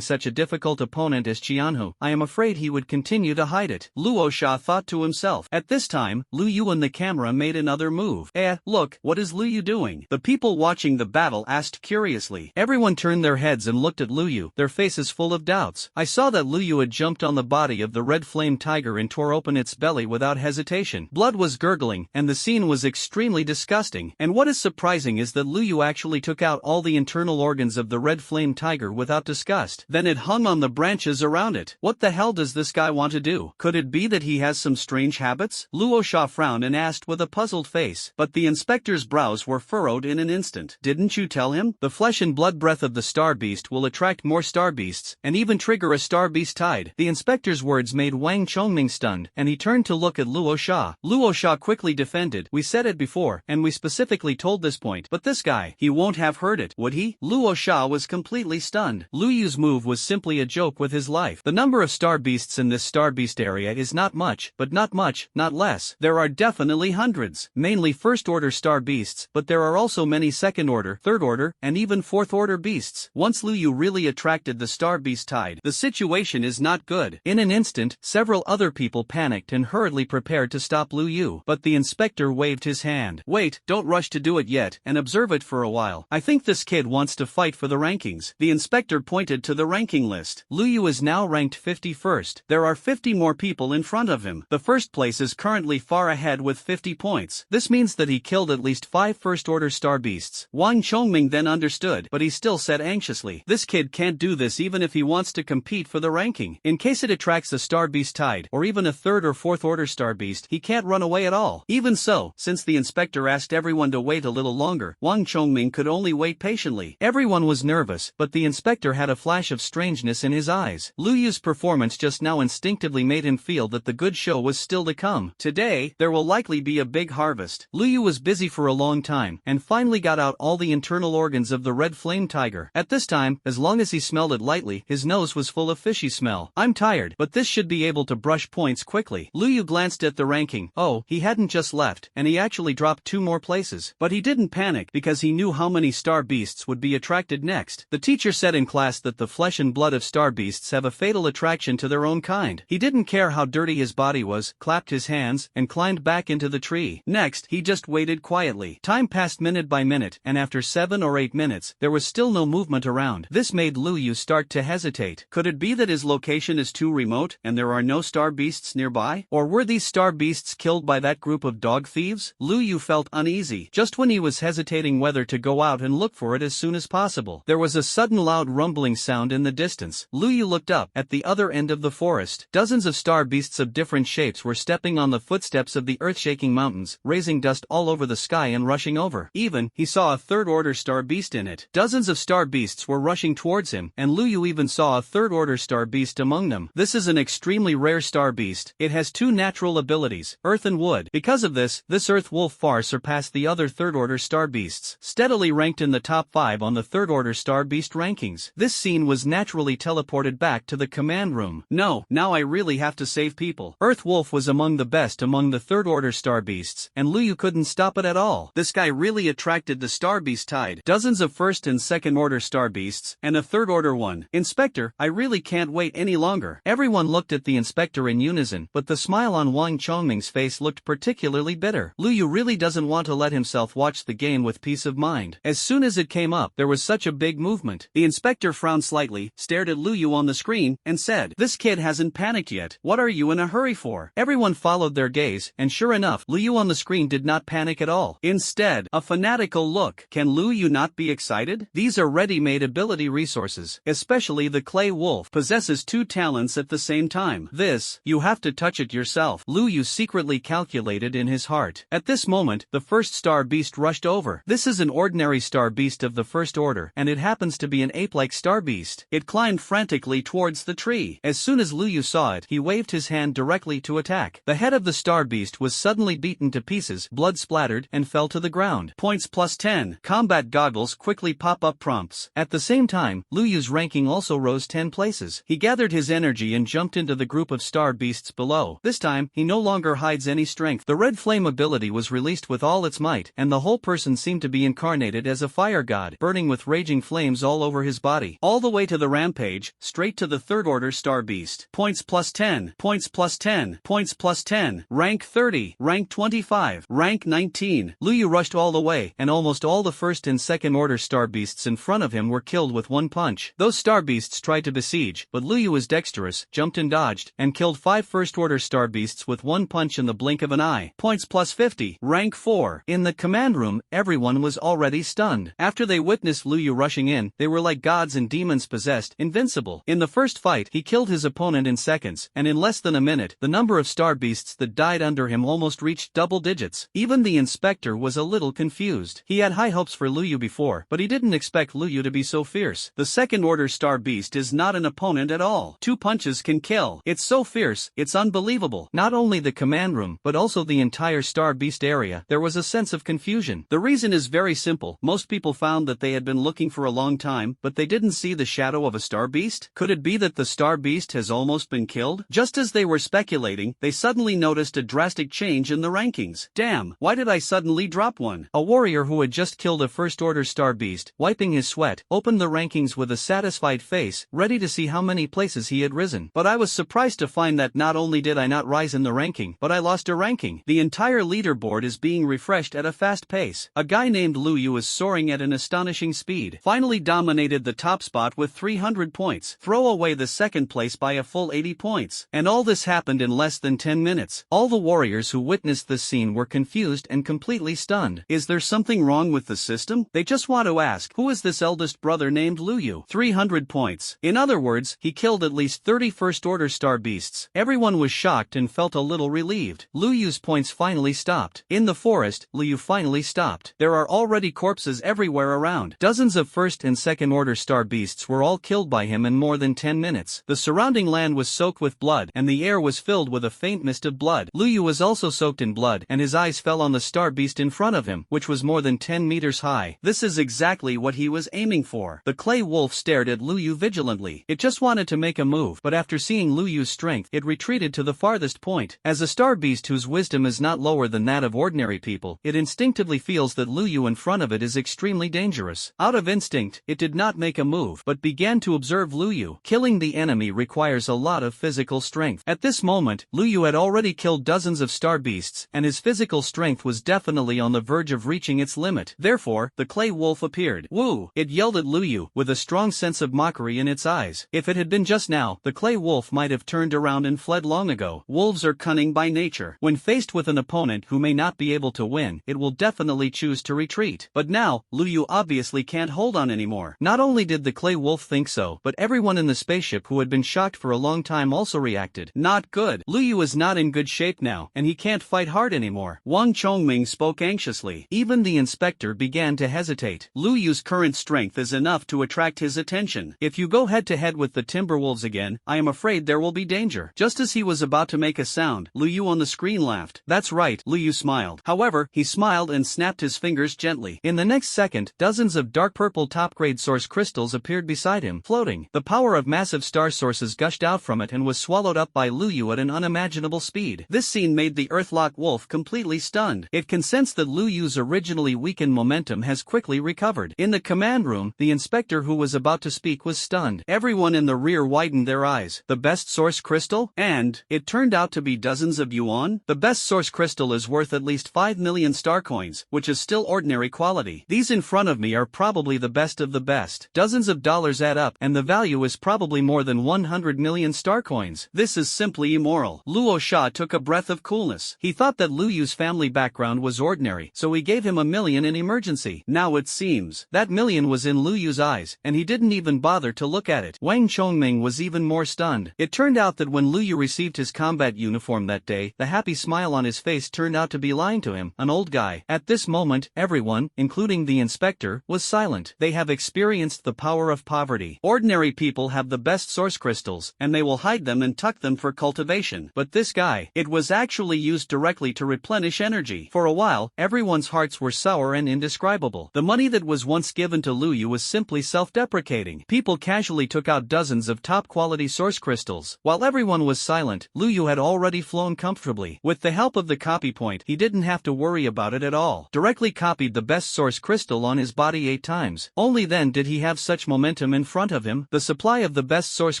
such a difficult opponent as Qianhu, I am afraid he would continue to hide it. Luo Sha thought to himself. At this time, Lu Yu and the camera made another move. Look, what is Lu Yu doing? The people watching the battle asked curiously. Everyone turned their heads and looked at Lu Yu, their faces full of doubts. I saw that Lu Yu had jumped on the body of the red flame tiger and tore open its belly without hesitation. Blood was gurgling, and the scene was extremely disgusting. And what is surprising is that Lu Yu actually took out all the internal organs of the red flame tiger without disgust. Then it hung on the branches around it. What the hell does this guy want to do? Could it be that he has some strange habits? Luo Sha frowned and asked with a puzzled face. But the inspector's brows were furrowed in an instant. Didn't you tell him? The flesh and blood breath of the star beast will attract more star beasts, and even trigger a star beast tide. The inspector's words made Wang Chongming stunned, and he turned to look at Luo Sha. Luo Sha quickly defended. We said it before, and we specifically told this point. But this guy, he won't have heard it, would he? Luo Sha was completely stunned. Lu Yu's move was simply a joke with his life. The number of star beasts in this star beast area is not much, but not much, not less. There are definitely hundreds, mainly first-order star beasts, but there are also many second-order, third-order, and even fourth-order beasts. Once Lu Yu really attracted the star beast tide, the situation is not good. In an instant, several other people panicked and hurriedly prepared to stop Lu Yu. But but the inspector waved his hand. Wait, don't rush to do it yet, and observe it for a while. I think this kid wants to fight for the rankings. The inspector pointed to the ranking list. Liu is now ranked 51st. There are 50 more people in front of him. The first place is currently far ahead with 50 points. This means that he killed at least 5 first-order star beasts. Wang Chongming then understood, but he still said anxiously, this kid can't do this even if he wants to compete for the ranking. In case it attracts a star beast tide, or even a 3rd or 4th order star beast, he can't run away at all. Even so, since the inspector asked everyone to wait a little longer, Wang Chongming could only wait patiently. Everyone was nervous, but the inspector had a flash of strangeness in his eyes. Liu Yu's performance just now instinctively made him feel that the good show was still to come. Today, there will likely be a big harvest. Liu Yu was busy for a long time, and finally got out all the internal organs of the red flame tiger. At this time, as long as he smelled it lightly, his nose was full of fishy smell. I'm tired, but this should be able to brush points quickly. Liu Yu glanced at the ranking. Oh, he hadn't just left, and he actually dropped 2 more places. But he didn't panic because he knew how many star beasts would be attracted next. The teacher said in class that the flesh and blood of star beasts have a fatal attraction to their own kind. He didn't care how dirty his body was, clapped his hands, and climbed back into the tree. Next, he just waited quietly. Time passed minute by minute, and after 7 or 8 minutes, there was still no movement around. This made Liu Yu start to hesitate. Could it be that his location is too remote, and there are no star beasts nearby? Or were these star beasts killed by that group of dog thieves? Liu Yu felt uneasy. Just when he was hesitating whether to go out and look for it as soon as possible, there was a sudden loud rumbling sound in the distance. Liu Yu looked up. At the other end of the forest, dozens of star beasts of different shapes were stepping on the footsteps of the earth-shaking mountains, raising dust all over the sky and rushing over. Even, he saw a 3rd-order star beast in it. Dozens of star beasts were rushing towards him, and Liu Yu even saw a 3rd-order star beast among them. This is an extremely rare star beast. It has 2 natural abilities, earth and wood. Because of this earth wolf far surpassed the other 3rd-order star beasts, steadily ranked in the top 5 on the 3rd-order star beast rankings. This scene was naturally teleported back to the command room. No, now I really have to save people. Earth wolf was among the best among the 3rd-order star beasts, and Liu Yu couldn't stop it at all. This guy really attracted the star beast tide. Dozens of 1st and 2nd-order star beasts, and a 3rd-order one. Inspector, I really can't wait any longer. Everyone looked at the inspector in unison, but the smile on Wang Chongming's face looked particularly bitter. Liu Yu really doesn't want to let himself watch the game with peace of mind. As soon as it came up, there was such a big movement. The inspector frowned slightly, stared at Liu Yu on the screen, and said, this kid hasn't panicked yet. What are you in a hurry for? Everyone followed their gaze, and sure enough, Liu Yu on the screen did not panic at all. Instead, a fanatical look. Can Liu Yu not be excited? These are ready-made ability resources. Especially the clay wolf possesses 2 talents at the same time. This, you have to touch it yourself. Liu Yu secretly calculated in his heart. At this moment, the first star beast rushed over. This is an ordinary star beast of the 1st order, and it happens to be an ape-like star beast. It climbed frantically towards the tree. As soon as Liu Yu saw it, he waved his hand directly to attack. The head of the star beast was suddenly beaten to pieces, blood splattered, and fell to the ground. Points +10. Combat goggles quickly pop up prompts. At the same time, Liu Yu's ranking also rose 10 places. He gathered his energy and jumped into the group of star beasts below. This time, he no longer hides any strength. The red flame ability was released with all its might, and the whole person seemed to be incarnated as a fire god, burning with raging flames all over his body. All the way to the rampage, straight to the 3rd-order star beast. Points +10. Points +10. Points +10. Rank 30. Rank 25. Rank 19. Liu Yu rushed all the way, and almost all the 1st and 2nd-order star beasts in front of him were killed with one punch. Those star beasts tried to besiege, but Liu Yu was dexterous, jumped and dodged, and killed 5 1st-order star beasts with one punch in the blink of an eye. Points +50. Rank 4. In the command room, everyone was already stunned. After they witnessed Liu Yu rushing in, they were like gods and demons possessed, invincible. In the first fight, he killed his opponent in seconds, and in less than a minute, the number of star beasts that died under him almost reached double digits. Even the inspector was a little confused. He had high hopes for Liu Yu before, but he didn't expect Liu Yu to be so fierce. The 2nd-order star beast is not an opponent at all. 2 punches can kill. It's so fierce, it's unbelievable. Not only the command room, but also the entire star beast area, there was a sense of confusion. The reason is very simple. Most people found that they had been looking for a long time, but they didn't see the shadow of a star beast. Could it be that the star beast has almost been killed? Just as they were speculating, they suddenly noticed a drastic change in the rankings. Damn, why did I suddenly drop one? A warrior who had just killed a 1st-order star beast, wiping his sweat, opened the rankings with a satisfied face, ready to see how many places he had risen. But I was surprised to find that not only did I not rise in the ranking, but I lost a ranking. ranking. The entire leaderboard is being refreshed at a fast pace. A guy named Lu Yu is soaring at an astonishing speed. Finally dominated the top spot with 300 points. Throw away the second place by a full 80 points. And all this happened in less than 10 minutes. All the warriors who witnessed this scene were confused and completely stunned. Is there something wrong with the system? They just want to ask, who is this eldest brother named Lu Yu? 300 points. In other words, he killed at least 30 first-order star beasts. Everyone was shocked and felt a little relieved. Lu Yu's points finally stopped. In the forest, Lu Yu finally stopped. There are already corpses everywhere around. Dozens of first and second-order star beasts were all killed by him in more than 10 minutes. The surrounding land was soaked with blood, and the air was filled with a faint mist of blood. Lu Yu was also soaked in blood, and his eyes fell on the star beast in front of him, which was more than 10 meters high. This is exactly what he was aiming for. The clay wolf stared at Lu Yu vigilantly. It just wanted to make a move, but after seeing Lu Yu's strength, it retreated to the farthest point. As a star beast whose wisdom is not lower than that of ordinary people, it instinctively feels that Lu Yu in front of it is extremely dangerous. Out of instinct, it did not make a move, but began to observe Lu Yu. Killing the enemy requires a lot of physical strength. At this moment, Lu Yu had already killed dozens of star beasts, and his physical strength was definitely on the verge of reaching its limit. Therefore, the clay wolf appeared. Woo! It yelled at Lu Yu, with a strong sense of mockery in its eyes. If it had been just now, the clay wolf might have turned around and fled long ago. Wolves are cunning by nature. When faced with an opponent who may not be able to win, it will definitely choose to retreat. But now, Lu Yu obviously can't hold on anymore. Not only did the clay wolf think so, but everyone in the spaceship who had been shocked for a long time also reacted. Not good. Lu Yu is not in good shape now, and he can't fight hard anymore. Wang Chongming spoke anxiously. Even the inspector began to hesitate. Lu Yu's current strength is enough to attract his attention. If you go head-to-head with the Timberwolves again, I am afraid there will be danger. Just as he was about to make a sound, Lu Yu on the screen laughed. That's right, Lu Yu smiled. However, he smiled and snapped his fingers gently. In the next second, dozens of dark purple top-grade source crystals appeared beside him, floating. The power of massive star sources gushed out from it and was swallowed up by Lu Yu at an unimaginable speed. This scene made the Earthlock wolf completely stunned. It can sense that Lu Yu's originally weakened momentum has quickly recovered. In the command room, the inspector who was about to speak was stunned. Everyone in the rear widened their eyes. The best source crystal? And it turned out to be dozens of yuan? The best source crystal is worth at least 5 million star coins, which is still ordinary quality. These in front of me are probably the best of the best. Dozens of dollars add up, and the value is probably more than 100 million star coins. This is simply immoral. Luo Sha took a breath of coolness. He thought that Lu Yu's family background was ordinary, so he gave him $1 million in emergency. Now it seems that $1 million was in Lu Yu's eyes, and he didn't even bother to look at it. Wang Chongming was even more stunned. It turned out that when Lu Yu received his combat uniform that day, the happy smile on his face turned out to be lying to him, an old guy. At this moment, everyone, including the inspector, was silent. They have experienced the power of poverty. Ordinary people have the best source crystals, and they will hide them and tuck them for cultivation. But this guy, it was actually used directly to replenish energy. For a while, everyone's hearts were sour and indescribable. The money that was once given to Lu Yu was simply self-deprecating. People casually took out dozens of top-quality source crystals. While everyone was silent, Lu Yu had already flown comfortably. With the help of the copy point, he didn't have to worry about it at all. Directly copied the best source crystal on his body 8 times. Only then did he have such momentum in front of him. The supply of the best source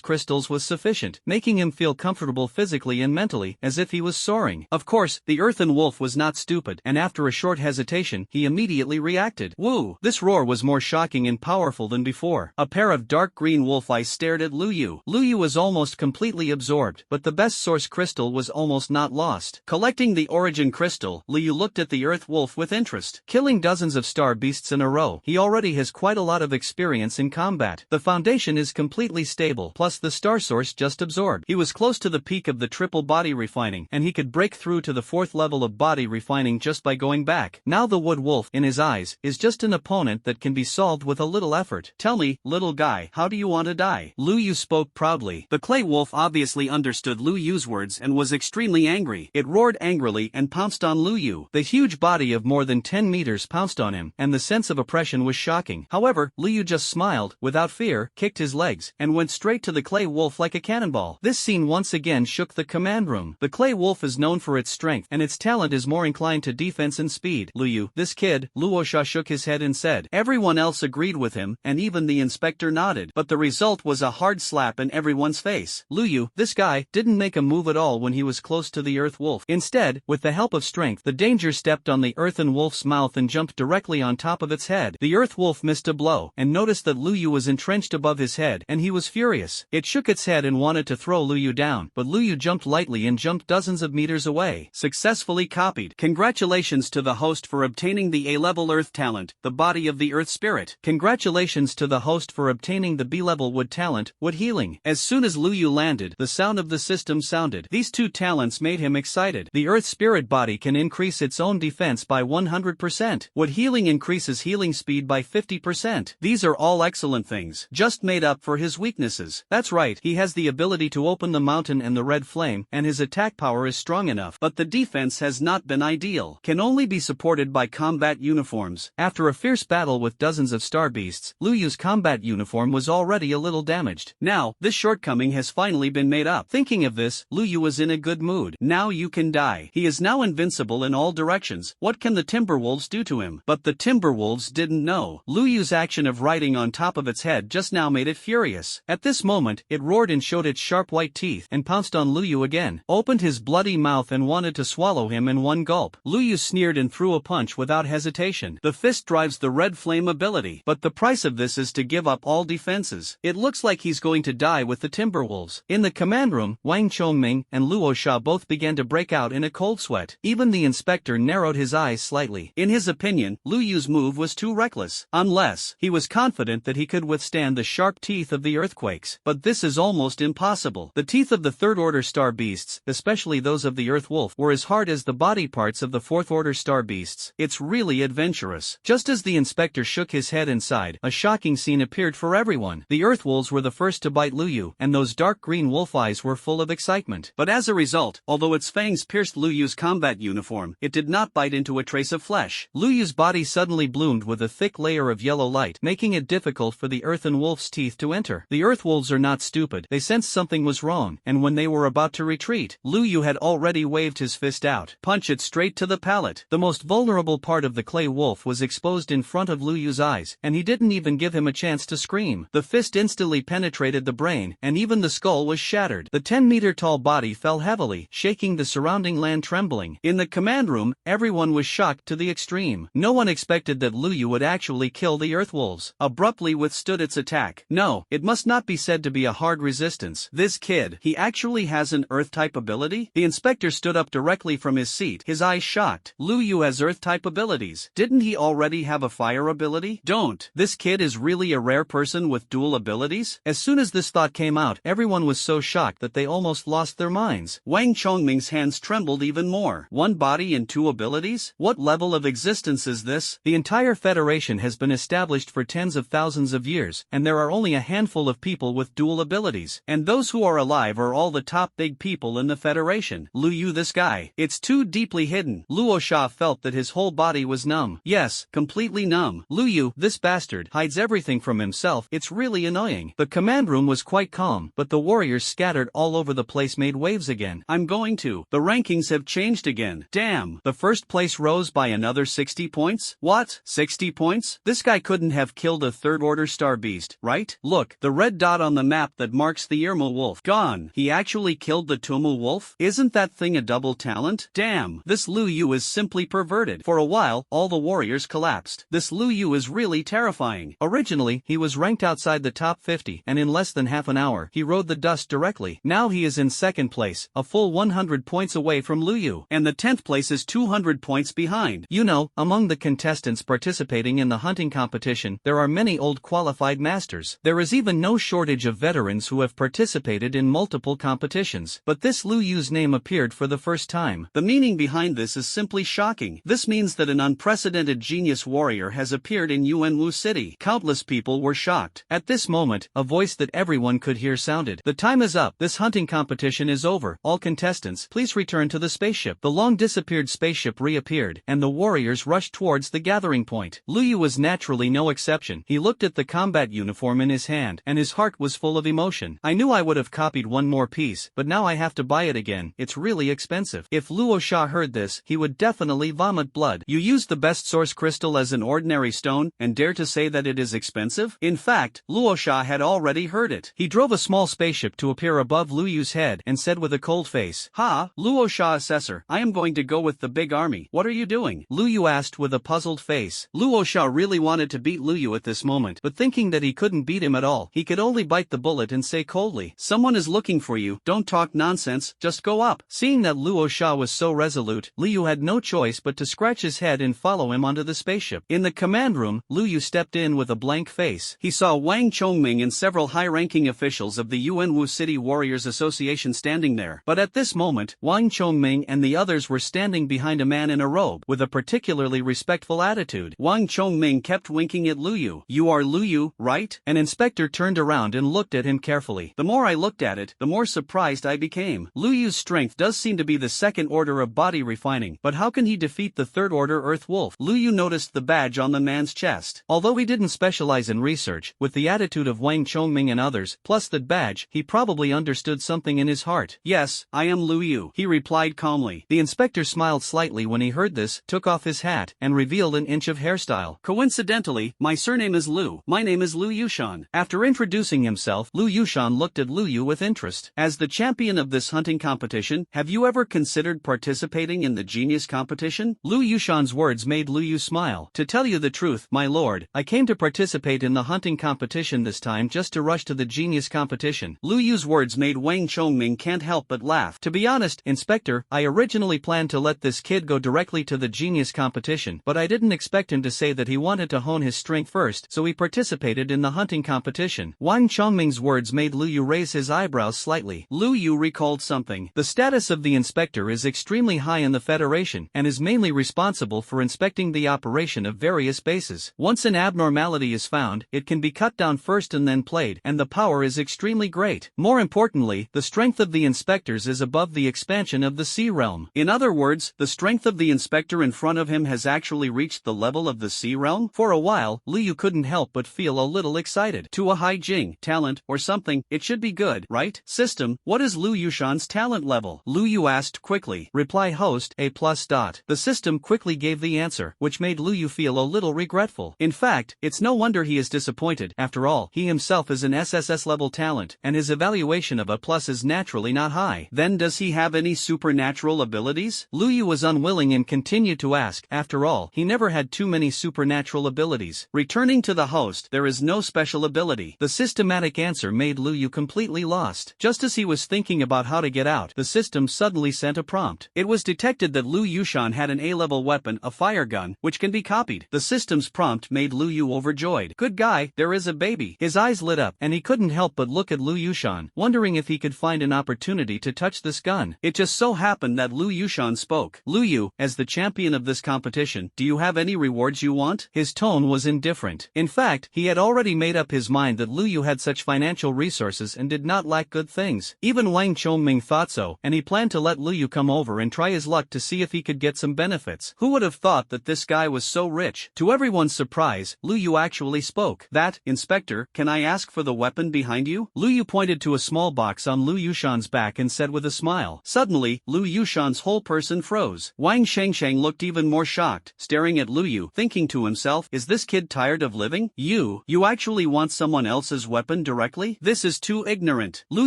crystals was sufficient, making him feel comfortable physically and mentally, as if he was soaring. Of course, the earthen wolf was not stupid, and after a short hesitation, he immediately reacted. Woo! This roar was more shocking and powerful than before. A pair of dark green wolf eyes stared at Lu Yu. Lu Yu was almost completely absorbed, but the best source crystal was almost not lost. Collecting the origin crystal, Lu Yu looked at the earth wolf with interest. Killing dozens of star beasts in a row, he already has quite a lot of experience in combat. The foundation is completely stable, plus the star source just absorbed. He was close to the peak of the triple body refining, and he could break through to the 4th level of body refining just by going back. Now the wood wolf, in his eyes, is just an opponent that can be solved with a little effort. Tell me, little guy, how do you want to die? Lu Yu spoke proudly. The clay wolf obviously understood Lu Yu's words and was extremely angry. It roared angrily and pounced on Lu Yu. The huge body of more than 10 meters pounced on him, and the sense of oppression was shocking. However, Lu Yu just smiled, without fear, kicked his legs, and went straight to the clay wolf like a cannonball. This scene once again shook the command room. The clay wolf is known for its strength, and its talent is more inclined to defense and speed. Lu Yu, this kid, Luosha shook his head and said. Everyone else agreed with him, and even the inspector nodded. But the result was a hard slap in everyone's face. Lu Yu, this guy, didn't make a move at all when he was close to the earth wolf. Instead, with the help of strength, the danger stepped on the earthen wolf's mouth and jumped directly on top of its head. The earth wolf missed a blow, and noticed that Lu Yu was entrenched above his head, and he was furious. It shook its head and wanted to throw Lu Yu down, but Lu Yu jumped lightly and jumped dozens of meters away. Successfully copied. Congratulations to the host for obtaining the A-level Earth talent, the body of the Earth Spirit. Congratulations to the host for obtaining the B-level Wood talent, Wood Healing. As soon as Lu Yu landed, the sound of the system sounded. These two talents made him excited. The Earth Spirit body can increase its own defense by 100%. Wood Healing increases healing speed by 50%. These are all excellent things, just made up for his weaknesses. That's right, he has the ability to open the mountain and the red flame, and his attack power is strong enough, but the defense has not been ideal. Can only be supported by combat uniforms. After a fierce battle with dozens of star beasts, Lu Yu's combat uniform was already a little damaged. Now, this shortcoming has finally been made up. Thinking of this, Lu Yu was in a good mood. Now you can die. He is now invincible in all directions. What can the Timberwolves do to him? But the Timberwolves didn't know. Lu Yu's action of riding on top of its head just now made it furious. At this moment, it roared and showed its sharp white teeth and pounced on Lu Yu again, opened his bloody mouth and wanted to swallow him in one gulp. Lu Yu sneered and threw a punch without hesitation. The fist drives the red flame ability, but the price of this is to give up all defenses. It looks like he's going to die with the Timberwolves. In the command room, Wang Chongming and Luo Sha both began to break out in a cold sweat. Even the inspector narrowed his eyes slightly. In his opinion, Lu Yu's move was too reckless. Unless, he was confident that he could withstand the sharp teeth of the earthquakes. But this is almost impossible. The teeth of the third-order star beasts, especially those of the earth wolf, were as hard as the body parts of the fourth-order star beasts. It's really adventurous. Just as the inspector shook his head and sighed, a shocking scene appeared for everyone. The earth wolves were the first to bite Lu Yu, and those dark green wolf eyes were full of excitement. But as a result, although its fangs pierced Lu Yu's combat uniform, it did not bite into a trace of flesh. Lu Yu's body suddenly bloomed with a thick layer of yellow light, making it difficult for the earthen wolf's teeth to enter. The earth wolves are not stupid. They sensed something was wrong, and when they were about to retreat, Lu Yu had already waved his fist out. Punch it straight to the palate. The most vulnerable part of the clay wolf was exposed in front of Lu Yu's eyes, and he didn't even give him a chance to scream. The fist instantly penetrated the brain, and even the skull was shattered. The 10-meter-tall body fell heavily, shaking the surrounding land trembling. In the command room, everyone was shocked to the extreme. No one expected that Lu Yu would actually kill the earth wolves. Abruptly withstood its attack. No, it must not be said to be a hard resistance. This kid, he actually has an earth-type ability? The inspector stood up directly from his seat, his eyes shocked. Lu Yu has earth-type abilities. Didn't he already have a fire ability? Don't. This kid is really a rare person with dual abilities? As soon as this thought came out, everyone was so shocked that they almost lost their minds. Wang Chongming's hands trembled even more. One body and two abilities? What level of existence is this? The entire Federation has been established for tens of thousands of years, and there are only a handful of people with dual abilities, and those who are alive are all the top big people in the Federation. Lu Yu, this guy. It's too deeply hidden. Luo Sha felt that his whole body was numb. Yes, completely numb. Lu Yu, this bastard, hides everything from himself. It's really annoying. The command room was quite calm, but the warriors scattered all over the place made waves again. I'm going to. The rankings have changed again. Damn. The first place rose by another 60 points? What? 60 points? This guy couldn't have killed a third-order star beast, right? Look, the red dot on the map that marks the Irma wolf. Gone. He actually killed the Tumu wolf? Isn't that thing a double talent? Damn. This Lu Yu is simply perverted. For a while, all the warriors collapsed. This Lu Yu is really terrifying. Originally, he was ranked outside the top 50, and in less than half an hour, he rode the dust directly. Now he is in second place, a full 100 points away from Lu Yu, and the 10th place is 200 points behind. You know, among the contestants participating in the hunting competition, there are many old qualified masters. There is even no shortage of veterans who have participated in multiple competitions. But this Lu Yu's name appeared for the first time. The meaning behind this is simply shocking. This means that an unprecedented genius warrior has appeared in Yuanwu City. Countless people were shocked. At this moment, a voice that everyone could hear sounded. The time is up. This hunting competition is over. All contestants, please return to the spaceship. The long-disappeared spaceship reappeared, and the warriors rushed towards the gathering point. Lu Yu was naturally no exception. He looked at the combat uniform in his hand, and his heart was full of emotion. I knew I would have copied one more piece, but now I have to buy it again. It's really expensive. If Luo Sha heard this, he would definitely vomit blood. You used the best source crystal as an ordinary stone, and dare to say that it is expensive? In fact, Luo Sha had already heard it. He drove a small spaceship to appear above Lu Yu's head and said with a cold face, "Ha, Luo Luo Sha assessor, I am going to go with the big army. What are you doing? Lu Yu asked with a puzzled face. Luo Sha really wanted to beat Lu Yu at this moment, but thinking that he couldn't beat him at all, he could only bite the bullet and say coldly, someone is looking for you, don't talk nonsense, just go up. Seeing that Luo Sha was so resolute, Lu Yu had no choice but to scratch his head and follow him onto the spaceship. In the command room, Lu Yu stepped in with a blank face. He saw Wang Chongming and several high-ranking officials of the Yuanwu City Warriors Association standing there. But at this moment, Wang Chongming and the others were standing behind a man in a robe, with a particularly respectful attitude. Wang Chongming kept winking at Lu Yu. You are Lu Yu, right? An inspector turned around and looked at him carefully. The more I looked at it, the more surprised I became. Lu Yu's strength does seem to be the second order of body refining, but how can he defeat the third order Earth Wolf? Lu Yu noticed the badge on the man's chest. Although he didn't specialize in research, with the attitude of Wang Chongming and others, plus that badge, he probably understood something in his heart. Yes, I am Lu Yu, he replied calmly. The inspector smiled slightly when he heard this, took off his hat, and revealed an inch of hairstyle. Coincidentally, my surname is Lu. My name is Lu Yushan. After introducing himself, Lu Yushan looked at Lu Yu with interest. As the champion of this hunting competition, have you ever considered participating in the genius competition? Lu Yushan's words made Lu Yu smile. To tell you the truth, my lord, I came to participate in the hunting competition this time just to rush to the genius competition. Lu Yu's words made Wang Chongming can't help but laugh. To be honest, Inspector, I originally planned to let this kid go directly to the genius competition, but I didn't expect him to say that he wanted to hone his strength first, so he participated in the hunting competition. Wang Chongming's words made Lu Yu raise his eyebrows slightly. Lu Yu recalled something. The status of the inspector is extremely high in the Federation, and is mainly responsible for inspecting the operation of various bases. Once an abnormality is found, it can be cut down first and then played, and the power is extremely great. More importantly, the strength of the inspectors is above the expansion of the sea realm. In other words, the strength of the inspector in front of him has actually reached the level of the sea realm? For a while, Lu Yu couldn't help but feel a little excited. To a high Jing, talent, or something, it should be good, right? System, what is Lu Yushan's talent level? Lu Yu asked quickly. Reply host, A+. The system quickly gave the answer, which made Lu Yu feel a little regretful. In fact, it's no wonder he is disappointed. After all, he himself is an SSS-level talent, and his evaluation of A+ is naturally not high. Then does he have any supernatural abilities? Lu Yu was unwilling and continued to ask. After all, he never had too many supernatural abilities. Returning to the host, there is no special ability. The systematic answer made Lu Yu completely lost. Just as he was thinking about how to get out, the system suddenly sent a prompt. It was detected that Lu Yushan had an A-level weapon, a fire gun, which can be copied. The system's prompt made Lu Yu overjoyed. Good guy, there is a baby. His eyes lit up, and he couldn't help but look at Lu Yushan, wondering if he could find an opportunity to touch this gun. It just so happened that Lu Yushan spoke. Lu Yu, as the champion of this competition, do you have any rewards you want? His tone was indifferent. In fact, he had already made up his mind that Lu Yu had such financial resources and did not lack good things. Even Wang Chongming thought so, and he planned to let Lu Yu come over and try his luck to see if he could get some benefits. Who would have thought that this guy was so rich? To everyone's surprise, Lu Yu actually spoke. That, Inspector, can I ask for the weapon behind you? Lu Yu pointed to a small box on Lu Yushan's back and said with a smile. Suddenly, Lu Yushan's whole person froze. Wang Shengsheng looked even more shocked, staring at Lu Yu, thinking to himself, is this kid tired of living? You actually want someone else's weapon directly? This is too ignorant. Lu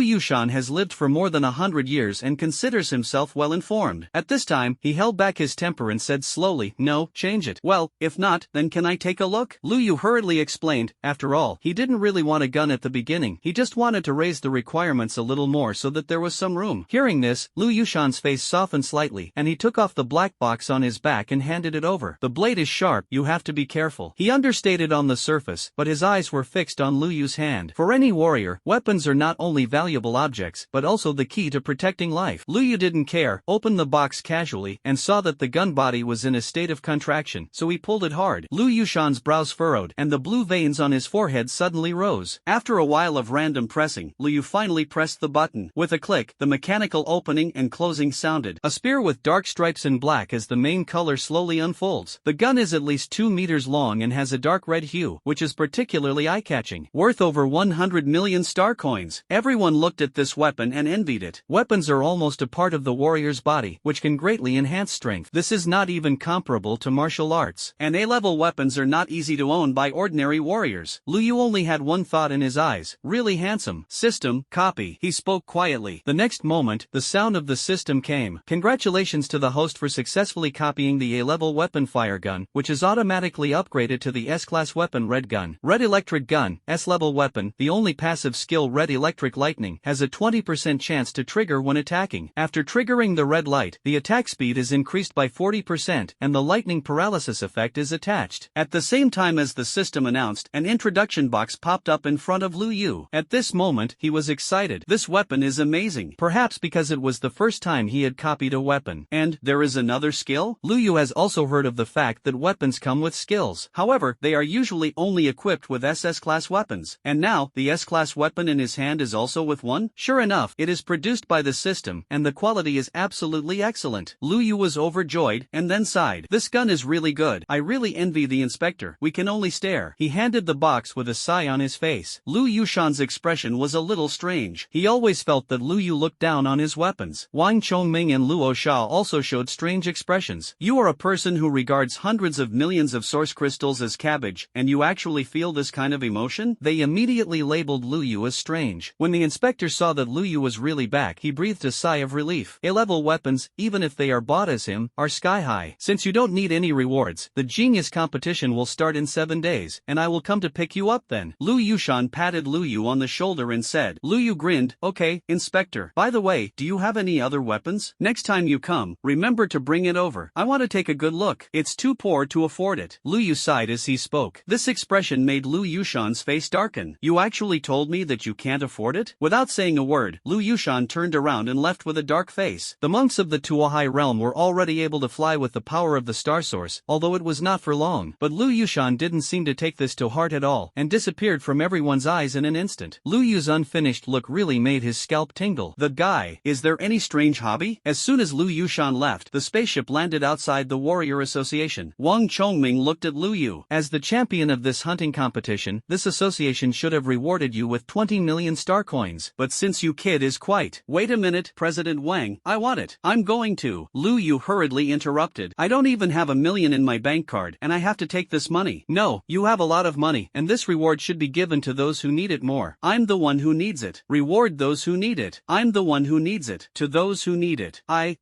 Yushan has lived for more than 100 years and considers himself well informed. At this time, he held back his temper and said slowly, no, change it. Well, if not, then can I take a look? Lu Yu hurriedly explained. After all, he didn't really want a gun at the beginning. He just wanted to raise the requirements a little more so that there was some room. Hearing this, Lu Yushan's face softened slightly, and he took off the black box on his back and handed it over. The blade is sharp, you have to be careful. He understated on the surface, but his eyes were fixed on Lu Yu's hand. For any warrior, weapons are not only valuable objects, but also the key to protecting life. Lu Yu didn't care, opened the box casually, and saw that the gun body was in a state of contraction, so he pulled it hard. Lu Yushan's brows furrowed, and the blue veins on his forehead suddenly rose. After a while of random pressing, Lu Yu finally pressed the button. With a click, the mechanical opening and closing sounded. A spear with dark stripes in black as the main color slowly unfolds. The gun is at least 2 meters long and has a dark red hue, which is particularly eye-catching. Worth over 100 million star coins. Everyone looked at this weapon and envied it. Weapons are almost a part of the warrior's body, which can greatly enhance strength. This is not even comparable to martial arts. And A-level weapons are not easy to own by ordinary warriors. Lu Yu only had one thought in his eyes. Really handsome. System, copy. He spoke quietly. The next moment, the sound of the system came. Congratulations to the host for successfully copying the A-level weapon fire gun, which is automatically upgraded to the S-class weapon red gun. Red electric gun, S-level weapon, the only passive skill red electric lightning, has a 20% chance to trigger when attacking. After triggering the red light, the attack speed is increased by 40% and the lightning paralysis effect is attached. At the same time as the system announced, an introduction box popped up in front of Lu Yu. At this moment, he was excited. This weapon is amazing. Perhaps because it was the first time he had copied a weapon. And there is another skill? Lu Yu has also heard of the fact that weapons come with skills. However, they are usually only equipped with SS-class weapons. And now, the S-class weapon in his hand is also with one? Sure enough, it is produced by the system, and the quality is absolutely excellent. Lu Yu was overjoyed, and then sighed. This gun is really good. I really envy the inspector. We can only stare. He handed the box with a sigh on his face. Lu Yushan's expression was a little strange. He always felt that Lu Yu looked down on his weapons. Wang Chongming and Luo Sha also showed strange expressions. You are a person who regards hundreds of millions of source crystals as cabbage, and you actually feel this kind of emotion? They immediately labeled Lu Yu as strange. When the inspector saw that Lu Yu was really back, he breathed a sigh of relief. A-level weapons, even if they are bought as him, are sky high. Since you don't need any rewards, the genius competition will start in 7 days, and I will come to pick you up then. Lu Yushan patted Lu Yu on the shoulder and said. Lu Yu grinned, okay, Inspector. By the way, do you have any other weapons? Next time you come, remember to bring it over. I want to take a good look. It's too poor to afford it. Lu Yu sighed as he spoke. This expression made Lu Yushan's face darken. You actually told me that you can't afford it? Without saying a word, Lu Yushan turned around and left with a dark face. The monks of the Tuohai realm were already able to fly with the power of the star source, although it was not for long. But Lu Yushan didn't seem to take this to heart at all, and disappeared from everyone's eyes in an instant. Lu Yu's unfinished look really made his scalp tingle. The guy, is there any strange hobby? As soon as Lu Yushan left, the spaceship landed outside the Warrior Association. Wang Chongming looked at Lu Yu. As the champion of this hunting competition, this association should have rewarded you with 20 million star coins. But since you kid is quite. Wait a minute, President Wang, I want it. I'm going to. Lu Yu hurriedly interrupted. I don't even have $1 million in my bank card, and I have to take this money. No, you have a lot of money, and this reward should be given to those who need it more. I'm the one who needs it. Reward those who need it. I'm the one who needs it. To those who need it. I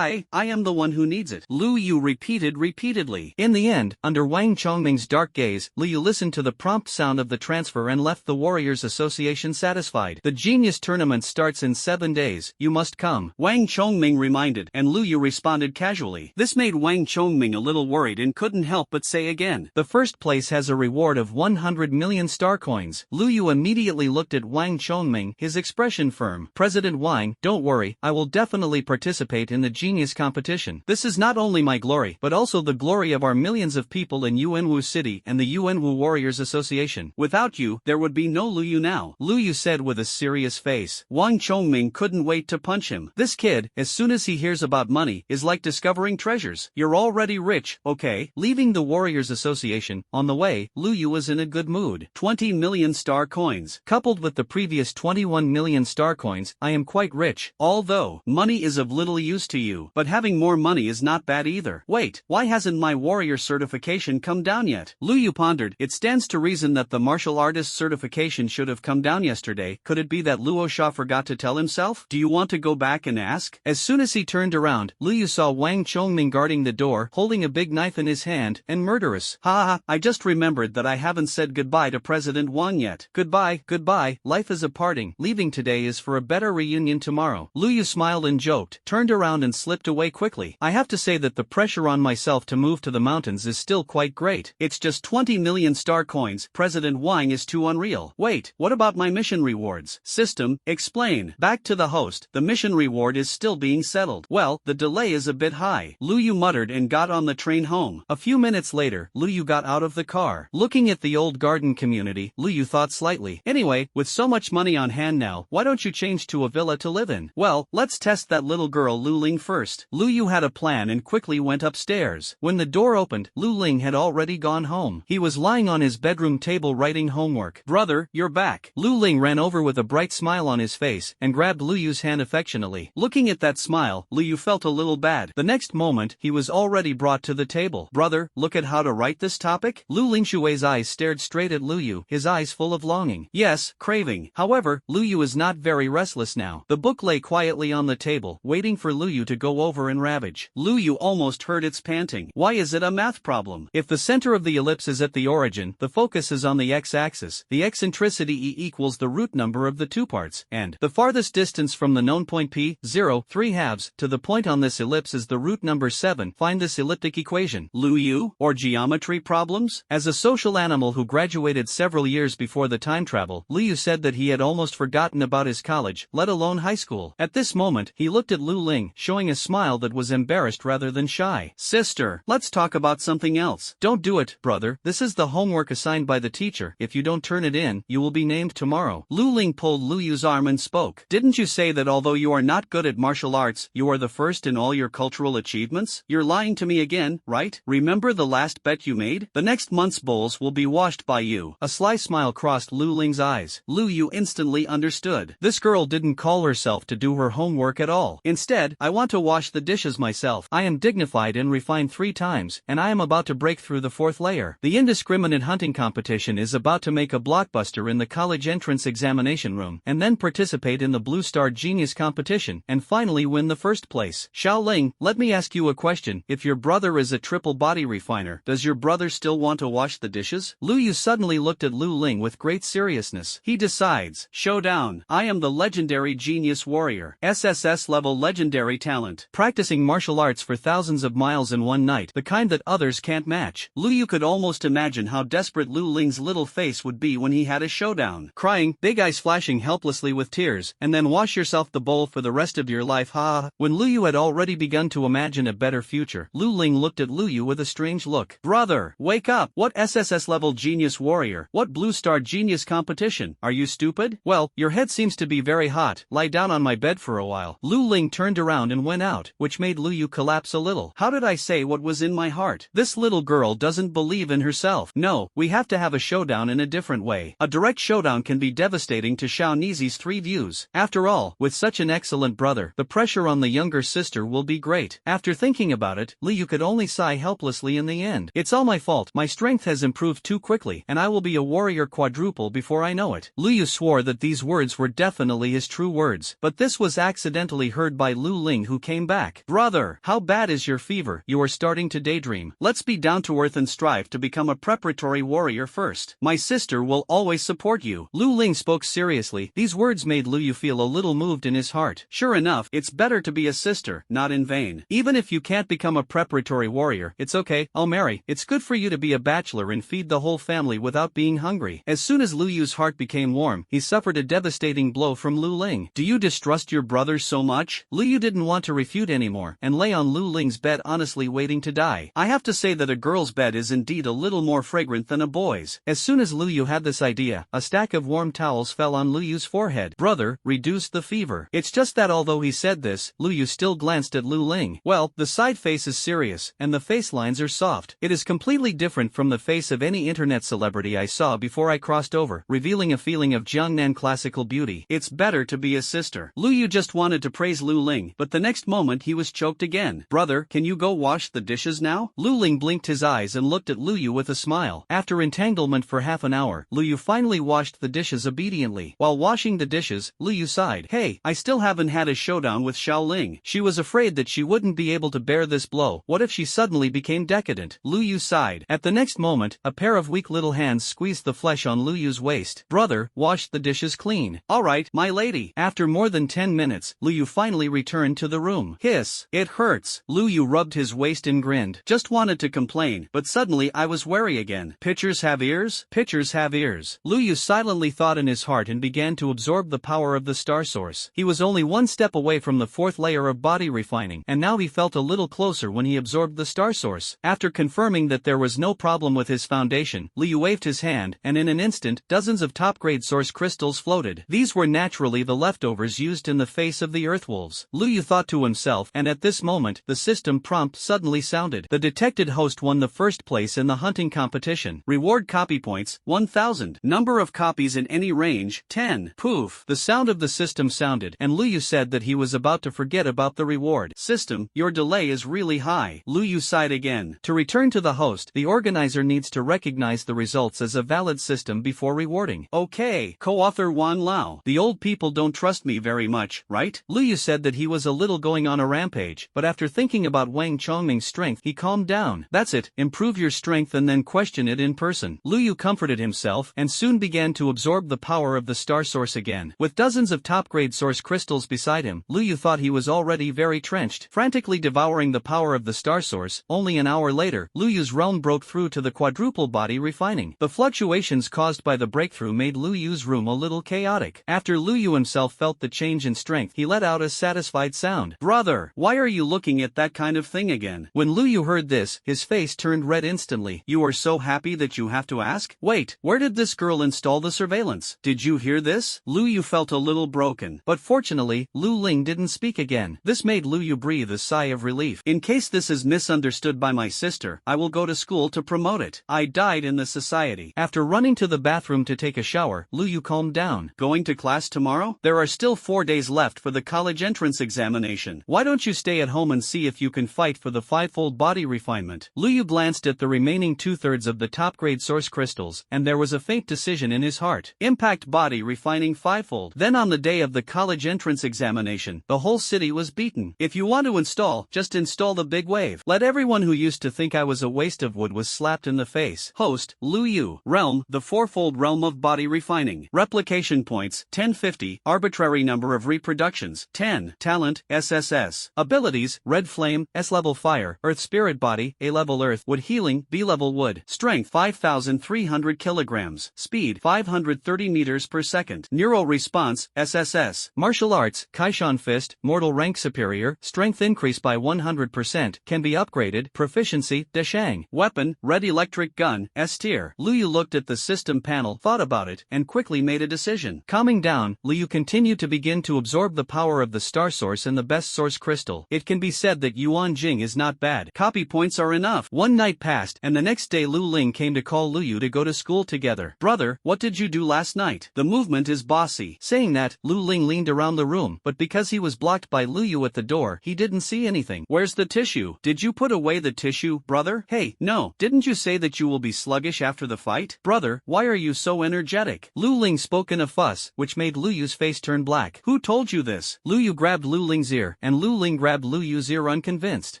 am the one who needs it. Lu Yu repeated repeatedly. In the end, under Wang Chongming's dark gaze, Lu Yu listened to the prompt sound of the transfer and left the Warriors Association satisfied. The Genius Tournament starts in 7 days. You must come. Wang Chongming reminded, and Lu Yu responded casually. This made Wang Chongming a little worried and couldn't help but say again. The first place has a reward of 100 million star coins. Lu Yu immediately looked at Wang Chongming, his expression firm. President Wang, don't worry, I will definitely participate in the genius competition. This is not only my glory, but also the glory of our millions of people in Yuanwu City and the Yuanwu Warriors Association. Without you, there would be no Lu Yu now. Lu Yu said with a serious face. Wang Chongming couldn't wait to punch him. This kid, as soon as he hears about money, is like discovering treasures. You're already rich, okay? Leaving the Warriors Association, on the way, Lu Yu was in a good mood. 20 million star coins. Coupled with the previous 21 million star coins, I am quite rich. Although, money is of little use to you, but having more money is not bad either. Wait, why hasn't my warrior certification come down yet? Lu Yu pondered. It stands to reason that the martial artist certification should have come down yesterday. Could it be that Luo Sha forgot to tell himself? Do you want to go back and ask? As soon as he turned around, Lu Yu saw Wang Chongming guarding the door, holding a big knife in his hand, and murderous. Ha, I just remembered that I haven't said goodbye to President Wang yet. Goodbye, life is a parting. Leaving today is for a better reunion tomorrow. Lu Yu smiled and joked, turned around and slipped away quickly. I have to say that the pressure on myself to move to the mountains is still quite great. It's just 20 million star coins. President Wang is too unreal. Wait, what about my mission rewards? System, explain. Back to the host, the mission reward is still being settled. Well, the delay is a bit high. Lu Yu muttered and got on the train home. A few minutes later, Lu Yu got out of the car. Looking at the old garden community, Lu Yu thought slightly. Anyway, with so much money on hand now, why don't you change to a villa to live in? Well, let's test that little girl Lu Ling first. Lu Yu had a plan and quickly went upstairs. When the door opened, Lu Ling had already gone home. He was lying on his bedroom table writing homework. Brother, you're back. Lu Ling ran over with a bright smile on his face and grabbed Lu Yu's hand affectionately. Looking at that smile, Lu Yu felt a little bad. The next moment, he was already brought to the table. Brother, look at how to write this topic? Lu Ling Shui's eyes stared straight at Lu Yu, his eyes full of longing. Yes, craving. However, Lu Yu is not very restless now. The book lay quietly on the table. table, waiting for Lu Yu to go over and ravage. Lu Yu almost heard its panting. Why is it a math problem? If the center of the ellipse is at the origin, the focus is on the x-axis, the eccentricity e equals the root number of the two parts, and the farthest distance from the known point p, 0, 3/2, to the point on this ellipse is the root number 7. Find this elliptic equation. Lu Yu, or geometry problems? As a social animal who graduated several years before the time travel, Lu Yu said that he had almost forgotten about his college, let alone high school. At this moment, he looked at Lu Ling, showing a smile that was embarrassed rather than shy. Sister, let's talk about something else. Don't do it, brother. This is the homework assigned by the teacher. If you don't turn it in, you will be named tomorrow. Lu Ling pulled Lu Yu's arm and spoke. Didn't you say that although you are not good at martial arts, you are the first in all your cultural achievements? You're lying to me again, right? Remember the last bet you made? The next month's bowls will be washed by you. A sly smile crossed Lu Ling's eyes. Lu Yu instantly understood. This girl didn't call herself to do her homework at all. Instead, I want to wash the dishes myself. I am dignified and refined 3 times, and I am about to break through the 4th layer. The indiscriminate hunting competition is about to make a blockbuster in the college entrance examination room, and then participate in the Blue Star Genius competition, and finally win the 1st place. Xiaoling, let me ask you a question. If your brother is a triple body refiner, does your brother still want to wash the dishes? Lu Yu suddenly looked at Lu Ling with great seriousness. He decides. Showdown. I am the legendary genius warrior. SSS-level legendary talent. Practicing martial arts for thousands of miles in one night, the kind that others can't match. Lu Yu could almost imagine how desperate Lu Ling's little face would be when he had a showdown. Crying, big eyes flashing helplessly with tears, and then wash yourself the bowl for the rest of your life, ha. When Lu Yu had already begun to imagine a better future, Lu Ling looked at Lu Yu with a strange look. Brother, wake up. What SSS-level genius warrior? What Blue Star Genius competition? Are you stupid? Well, your head seems to be very hot. Lie down on my bed for a while. Lu Ling turned around and went out, which made Lu Yu collapse a little. How did I say what was in my heart? This little girl doesn't believe in herself. No, we have to have a showdown in a different way. A direct showdown can be devastating to Xiaonizi's 3 views. After all, with such an excellent brother, the pressure on the younger sister will be great. After thinking about it, Lu Yu could only sigh helplessly in the end. It's all my fault. My strength has improved too quickly, and I will be a warrior quadruple before I know it. Lu Yu swore that these words were definitely his true words, but this was accidentally heard by Lu Ling, who came back. Brother, how bad is your fever? You are starting to daydream. Let's be down to earth and strive to become a preparatory warrior first. My sister will always support you. Lu Ling spoke seriously. These words made Lu Yu feel a little moved in his heart. Sure enough, it's better to be a sister, not in vain. Even if you can't become a preparatory warrior, it's okay, I'll marry. It's good for you to be a bachelor and feed the whole family without being hungry. As soon as Lu Yu's heart became warm, he suffered a devastating blow from Lu Ling. Do you distrust your brother so much? Lu Yu didn't want to refute anymore, and lay on Lu Ling's bed honestly waiting to die. I have to say that a girl's bed is indeed a little more fragrant than a boy's. As soon as Lu Yu had this idea, a stack of warm towels fell on Lu Yu's forehead. Brother, reduce the fever. It's just that although he said this, Lu Yu still glanced at Lu Ling. Well, the side face is serious, and the face lines are soft. It is completely different from the face of any internet celebrity I saw before I crossed over, revealing a feeling of Jiangnan classical beauty. It's better to be a sister. Lu Yu just wanted to praise Lu Ling, but the next moment he was choked again. Brother, can you go wash the dishes now? Lu Ling blinked his eyes and looked at Lu Yu with a smile. After entanglement for half an hour, Lu Yu finally washed the dishes obediently. While washing the dishes, Lu Yu sighed. Hey, I still haven't had a showdown with Xiaoling. She was afraid that she wouldn't be able to bear this blow. What if she suddenly became decadent? Lu Yu sighed. At the next moment, a pair of weak little hands squeezed the flesh on Lu Yu's waist. Brother, wash the dishes clean. Alright, my lady. After more than 10 minutes, Lu Yu finally returned to the room. Hiss. It hurts. Lu Yu rubbed his waist and grinned. Just wanted to complain, but suddenly I was wary again. Pitchers have ears? Pitchers have ears. Lu Yu silently thought in his heart and began to absorb the power of the star source. He was only one step away from the 4th layer of body refining, and now he felt a little closer when he absorbed the star source. After confirming that there was no problem with his foundation, Lu Yu waved his hand, and in an instant, dozens of top-grade source crystals floated. These were naturally the leftovers used in the face of the Earthwolves. Lu Yu thought to himself, and at this moment, the system prompt suddenly sounded. The detected host won the 1st place in the hunting competition. Reward copy points, 1,000. Number of copies in any range, 10. Poof. The sound of the system sounded, and Lu Yu said that he was about to forget about the reward. System, your delay is really high. Lu Yu sighed again. To return to the host, the organizer needs to recognize the results as a valid system before rewarding. Okay. Co-author Wan Lao. The old people don't trust me very much, right? Lu Lu Yu said that he was a little going on a rampage, but after thinking about Wang Chongming's strength he calmed down. That's it, improve your strength and then question it in person. Lu Yu comforted himself and soon began to absorb the power of the star source again. With dozens of top-grade source crystals beside him, Lu Yu thought he was already very trenched, frantically devouring the power of the star source. Only an hour later, Lu Yu's realm broke through to the quadruple body refining. The fluctuations caused by the breakthrough made Lu Yu's room a little chaotic. After Lu Yu himself felt the change in strength, he let out a satisfied sound. Brother, why are you looking at that kind of thing again? When Lu Yu heard this, his face turned red instantly. You are so happy that you have to ask? Wait, where did this girl install the surveillance? Did you hear this? Lu Yu felt a little broken, but fortunately, Lu Ling didn't speak again. This made Lu Yu breathe a sigh of relief. In case this is misunderstood by my sister, I will go to school to promote it. I died in the society. After running to the bathroom to take a shower, Lu Yu calmed down. Going to class tomorrow? There are still 4 days left for the college entrance examination. Why don't you stay at home and see if you can fight for the fivefold body refinement? Lu Yu glanced at the remaining 2/3 of the top-grade source crystals, and there was a faint decision in his heart. Impact body refining fivefold. Then on the day of the college entrance examination, the whole city was beaten. If you want to install, just install the big wave. Let everyone who used to think I was a waste of wood was slapped in the face. Host, Lu Yu. Realm, the fourfold realm of body refining. Replication points, 1050. Arbitrary number of reproductions, 10. Talent, SSS. Abilities, Red Flame, S-level Fire, Earth Spirit Body, A-level Earth, Wood Healing, B-level Wood. Strength, 5,300 kilograms. Speed, 530 meters per second. Neural response, SSS. Martial arts, Kaishan Fist, Mortal Rank Superior, Strength increase by 100%, can be upgraded. Proficiency, Deshang. Weapon, Red Electric Gun, S-tier. Lu Yu looked at the system panel, thought about it, and quickly made a decision. Calming down, Lu Yu continued to begin to absorb the power of the star source and the best source crystal. It can be said that Yuan Jing is not bad. Copy points are enough. One night passed, and the next day Lu Ling came to call Lu Yu to go to school together. Brother, what did you do last night? The movement is bossy. Saying that, Lu Ling leaned around the room, but because he was blocked by Lu Yu at the door, he didn't see anything. Where's the tissue? Did you put away the tissue, brother? Hey, no, didn't you say that you will be sluggish after the fight? Brother, why are you so energetic? Lu Ling spoke in a fuss, which made Lu Yu's face turn black. Who told you this? Lu Yu grabbed Lu Ling's ear, and Lu Ling grabbed Lu Yu's ear unconvinced.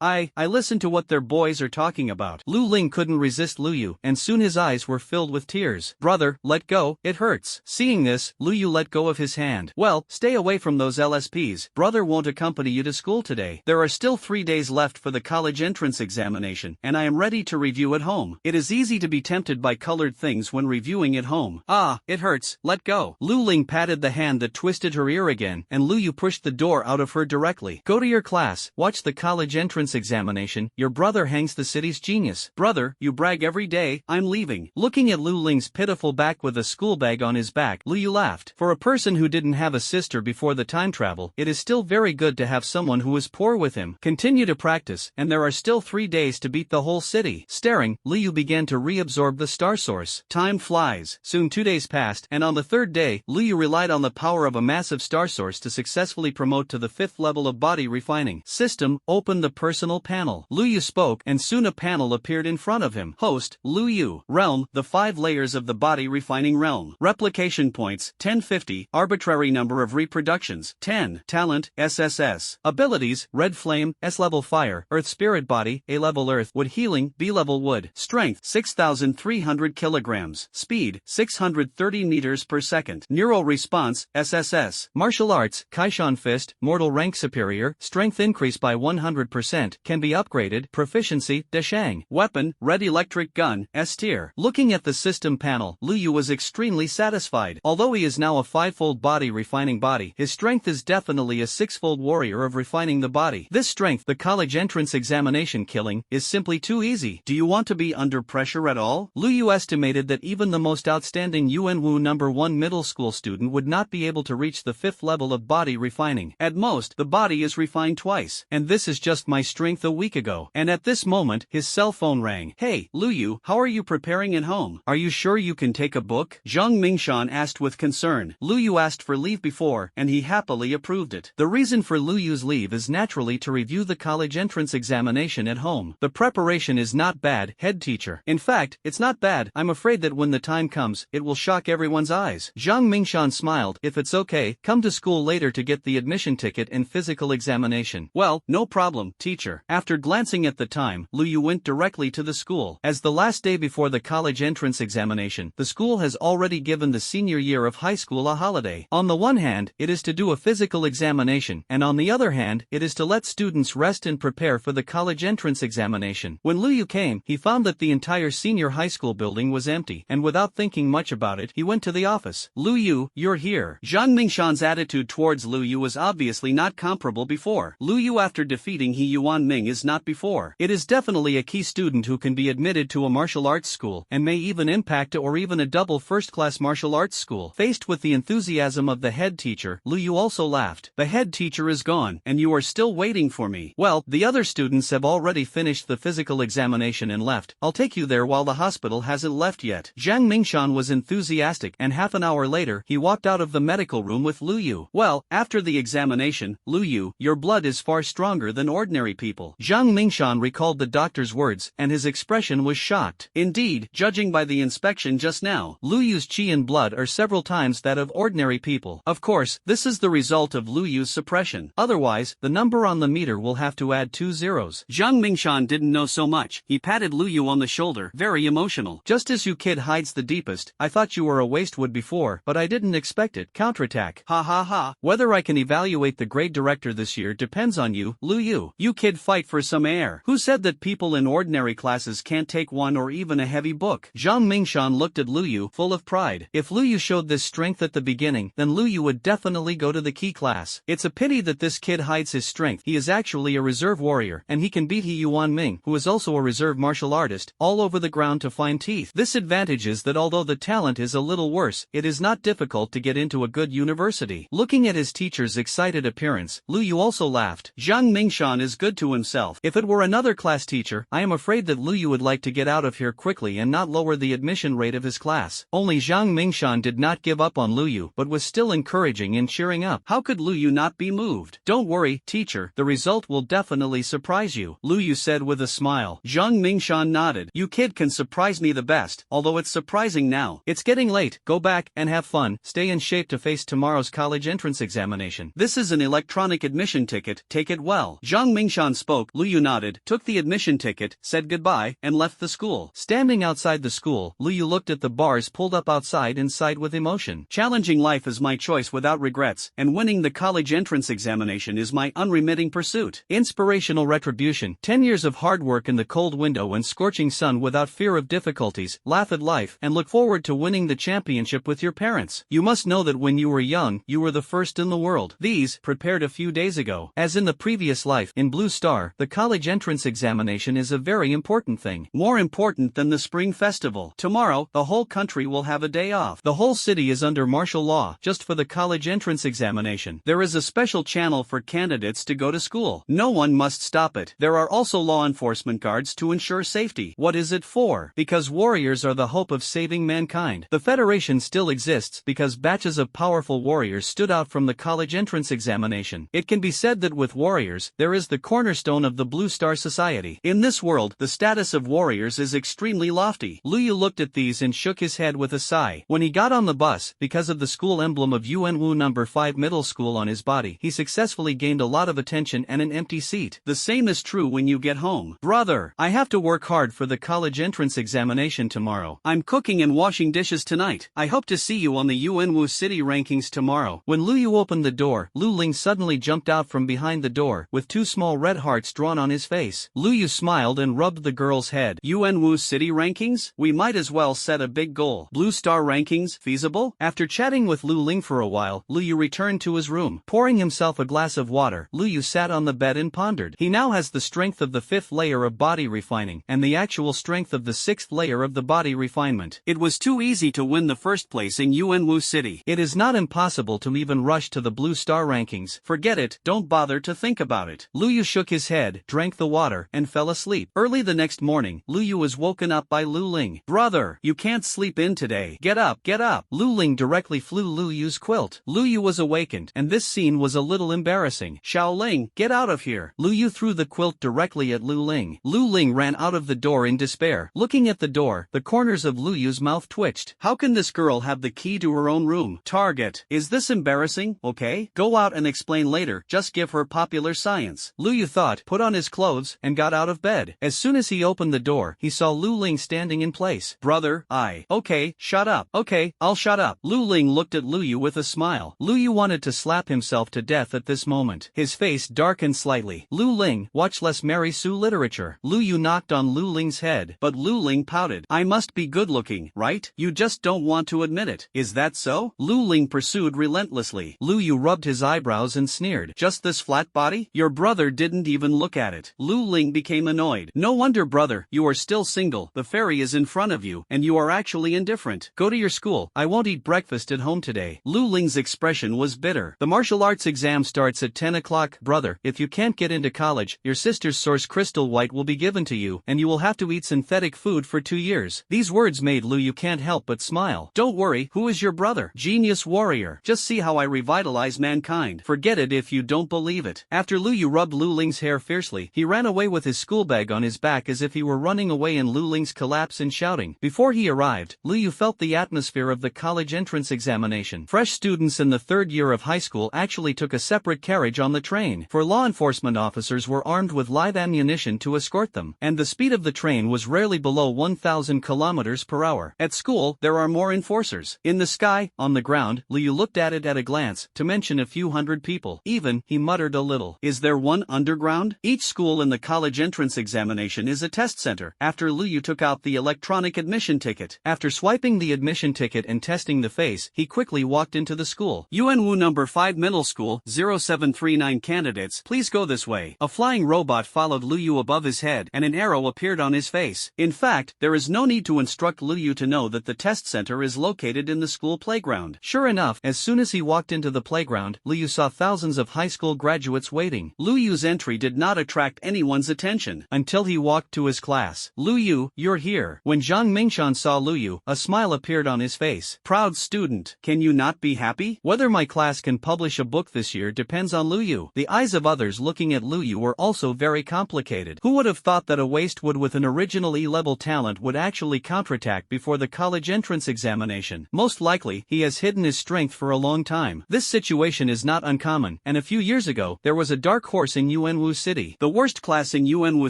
I listened to what their boys are talking about. Lu Ling couldn't resist Lu Yu, and soon his eyes were filled with tears. Brother, let go, it hurts. Seeing this, Lu Yu let go of his hand. Well, stay away from those LSPs. Brother won't accompany you to school today. There are still 3 days left for the college entrance examination, and I am ready to review at home. It is easy to be tempted by colored things when reviewing at home. Ah, it hurts, let go. Lu Ling patted the hand that twisted her ear again, and Lu Yu pushed the door out of her directly. Go to your class, watch the college entrance examination. Your brother hangs the city's genius. Brother, you brag every day. I'm leaving. Looking at Lu Ling's pitiful back with a school bag on his back, Lu Yu laughed. For a person who didn't have a sister before the time travel, it is still very good to have someone who is poor with him. Continue to practice, and there are still 3 days to beat the whole city. Staring, Lu Yu began to reabsorb the star source. Time flies. Soon 2 days passed, and on the 3rd day, Lu Yu relied on the power of a massive star source to successfully promote to the 5th level of body refining. System, open the personal panel. Lu Yu spoke, and soon a panel appeared in front of him. Host, Lu Yu. Realm, the 5 layers of the body refining realm. Replication points, 1050. Arbitrary number of reproductions, 10. Talent, SSS. Abilities, Red Flame, S-level Fire, Earth Spirit Body, A-level Earth, Wood Healing, B-level Wood. Strength, 6,300 kilograms. Speed, 630 meters per second. Neural response, SSS. Martial arts, Kaishan Fist, Mortal Rank Superior, Strength increase by 100%, can be upgraded. Proficiency, Deshang. Weapon, Red Electric Gun, S-tier. Looking at the system panel, Lu Yu was extremely satisfied. Although he is now a 5-fold body refining body, his strength is definitely a 6-fold warrior of refining the body. This strength, the college entrance examination killing, is simply too easy. Do you want to be under pressure at all? Lu Yu estimated that even the most outstanding Yuanwu #1 middle school student would not be able to reach the 5th level of body refining. At most, the body is refined twice, and this is just my strength a week ago. And at this moment, his cell phone rang. Hey, Lu Yu, how are you preparing at home? Are you sure you can take a book? Zhang Mingshan asked with concern. Lu Yu asked for leave before, and he happily approved it. The reason for Lu Yu's leave is naturally to review the college entrance examination at home. The preparation is not bad, head teacher. In fact, it's not bad. I'm afraid that when the time comes, it will shock everyone's eyes. Zhang Mingshan smiled. If it's okay, come to school later to get get the admission ticket and physical examination. Well, no problem, teacher. After glancing at the time, Lu Yu went directly to the school. As the last day before the college entrance examination, the school has already given the senior year of high school a holiday. On the one hand, it is to do a physical examination, and on the other hand, it is to let students rest and prepare for the college entrance examination. When Lu Yu came, he found that the entire senior high school building was empty, and without thinking much about it, he went to the office. Lu Yu, you're here. Zhang Mingshan's attitude towards Lu Yu was obviously not comparable before. Lu Yu after defeating He Yuan Ming is not before. It is definitely a key student who can be admitted to a martial arts school, and may even impact or even a double first-class martial arts school. Faced with the enthusiasm of the head teacher, Lu Yu also laughed. The head teacher is gone, and you are still waiting for me. Well, the other students have already finished the physical examination and left. I'll take you there while the hospital hasn't left yet. Zhang Mingshan was enthusiastic, and half an hour later, he walked out of the medical room with Lu Yu. Well, after the examination, Lu Yu, your blood is far stronger than ordinary people. Zhang Mingshan recalled the doctor's words, and his expression was shocked. Indeed, judging by the inspection just now, Lu Yu's qi and blood are several times that of ordinary people. Of course, this is the result of Lu Yu's suppression. Otherwise, the number on the meter will have to add 2 zeros. Zhang Mingshan didn't know so much. He patted Lu Yu on the shoulder, very emotional. Just as you kid hides the deepest, I thought you were a wastewood before, but I didn't expect it. Counterattack. Ha ha ha. Whether I can evaluate the grade director this year depends on you, Lu Yu. You kid fight for some air. Who said that people in ordinary classes can't take one or even a heavy book? Zhang Mingshan looked at Lu Yu, full of pride. If Lu Yu showed this strength at the beginning, then Lu Yu would definitely go to the key class. It's a pity that this kid hides his strength. He is actually a reserve warrior, and he can beat He Yuan Ming, who is also a reserve martial artist, all over the ground to find teeth. This advantage is that although the talent is a little worse, it is not difficult to get into a good university. Looking at his teacher's excited appearance, Lu Yu also laughed. Zhang Mingshan is good to himself. If it were another class teacher, I am afraid that Lu Yu would like to get out of here quickly and not lower the admission rate of his class. Only Zhang Mingshan did not give up on Lu Yu, but was still encouraging and cheering up. How could Lu Yu not be moved? Don't worry, teacher, the result will definitely surprise you, Lu Yu said with a smile. Zhang Mingshan nodded. You kid can surprise me the best, although it's surprising now. It's getting late, go back and have fun, stay in shape to face tomorrow's college entrance examination. This is an electronic admission ticket, take it well. Zhang Mingshan spoke, Lu Yu nodded, took the admission ticket, said goodbye, and left the school. Standing outside the school, Lu Yu looked at the bars pulled up outside and sighed with emotion. Challenging life is my choice without regrets, and winning the college entrance examination is my unremitting pursuit. Inspirational retribution. 10 years of hard work in the cold window and scorching sun without fear of difficulties, laugh at life, and look forward to winning the championship with your parents. You must know that when you were young, you were the first in the world. These, prepared a few days ago. As in the previous life, in Blue Star, the college entrance examination is a very important thing. More important than the spring festival. Tomorrow, the whole country will have a day off. The whole city is under martial law, just for the college entrance examination. There is a special channel for candidates to go to school. No one must stop it. There are also law enforcement guards to ensure safety. What is it for? Because warriors are the hope of saving mankind. The Federation still exists because batches of powerful warriors stood out from the college entrance examination. It can be said that with warriors, there is the cornerstone of the Blue Star Society. In this world, the status of warriors is extremely lofty. Lu Yu looked at these and shook his head with a sigh. When he got on the bus, because of the school emblem of Yuanwu No. 5 Middle School on his body, he successfully gained a lot of attention and an empty seat. The same is true when you get home. Brother, I have to work hard for the college entrance examination tomorrow. I'm cooking and washing dishes tonight. I hope to see you on the Yuanwu City rankings tomorrow. When Lu Yu opened the door, Lu Ling suddenly jumped out from behind the door, with 2 small red hearts drawn on his face. Lu Yu smiled and rubbed the girl's head. Yuanwu City rankings? We might as well set a big goal. Blue Star rankings, feasible? After chatting with Lu Ling for a while, Lu Yu returned to his room. Pouring himself a glass of water, Lu Yu sat on the bed and pondered. He now has the strength of the 5th layer of body refining, and the actual strength of the 6th layer of the body refinement. It was too easy to win the first place in Yuanwu City. It is not impossible to even rush to the Blue Star rankings. Forget it, don't bother to think about it. Lu Yu shook his head, drank the water, and fell asleep. Early the next morning, Lu Yu was woken up by Lu Ling. Brother, you can't sleep in today. Get up, get up. Lu Ling directly flew Lu Yu's quilt. Lu Yu was awakened, and this scene was a little embarrassing. Xiaoling, get out of here. Lu Yu threw the quilt directly at Lu Ling. Lu Ling ran out of the door in despair. Looking at the door, the corners of Lu Yu's mouth twitched. How can this girl have the key to her own room? Target. Is this embarrassing? Okay. okay? Go out and explain later, just give her popular science. Lu Yu thought, put on his clothes, and got out of bed. As soon as he opened the door, he saw Lu Ling standing in place. Brother, okay, shut up. Okay, I'll shut up. Lu Ling looked at Lu Yu with a smile. Lu Yu wanted to slap himself to death at this moment. His face darkened slightly. Lu Ling, watch less Mary Sue literature. Lu Yu knocked on Lu Ling's head, but Lu Ling pouted. I must be good looking, right? You just don't want to admit it. Is that so? Lu Ling pursued relentlessly. Lu Yu rubbed his eyebrows and sneered. Just this flat body? Your brother didn't even look at it. Lu Ling became annoyed. No wonder, brother, you are still single. The fairy is in front of you, and you are actually indifferent. Go to your school. I won't eat breakfast at home today. Lu Ling's expression was bitter. The martial arts exam starts at 10 o'clock. Brother, if you can't get into college, your sister's source crystal white will be given to you, and you will have to eat synthetic food for 2 years. These words made Lu Yu can't help but smile. Don't worry, who is your brother? Genius warrior. Just see how I revitalize mankind. Forget it if you don't believe it. After Lu Yu rubbed Lu Ling's hair fiercely, he ran away with his school bag on his back as if he were running away in Lu Ling's collapse and shouting. Before he arrived, Lu Yu felt the atmosphere of the college entrance examination. Fresh students in the third year of high school actually took a separate carriage on the train, for law enforcement officers were armed with live ammunition to escort them, and the speed of the train was rarely below 1,000 kilometers per hour. At school, there are more enforcers. In the sky, on the ground, Lu Yu looked at it at a glance, to mention a few hundred people. Even, he muttered a little. Is there one underground? Each school in the college entrance examination is a test center. After Lu Yu took out the electronic admission ticket. After swiping the admission ticket and testing the face, he quickly walked into the school. Yuanwu number 5 middle school, 0739 candidates, please go this way. A flying robot followed Lu Yu above his head, and an arrow appeared on his face. In fact, there is no need to instruct Lu Yu to know that the test center is located in the school playground. Sure enough, as soon as he walked into the playground, Lu Yu saw thousands of high school graduates waiting. Lu Yu's entry did not attract anyone's attention, until he walked to his class. Lu Yu, you're here. When Zhang Mingshan saw Lu Yu, a smile appeared on his face. Proud student, can you not be happy? Whether my class can publish a book this year depends on Lu Yu. The eyes of others looking at Lu Yu were also very complicated. Who would have thought that a wastewood with an original E-level talent would actually counterattack before the college entrance examination? Most likely, he has hidden his strength for a long time. This situation is not uncommon, and a few years ago, there was a dark horse in Yuanwu City. The worst class in Yuanwu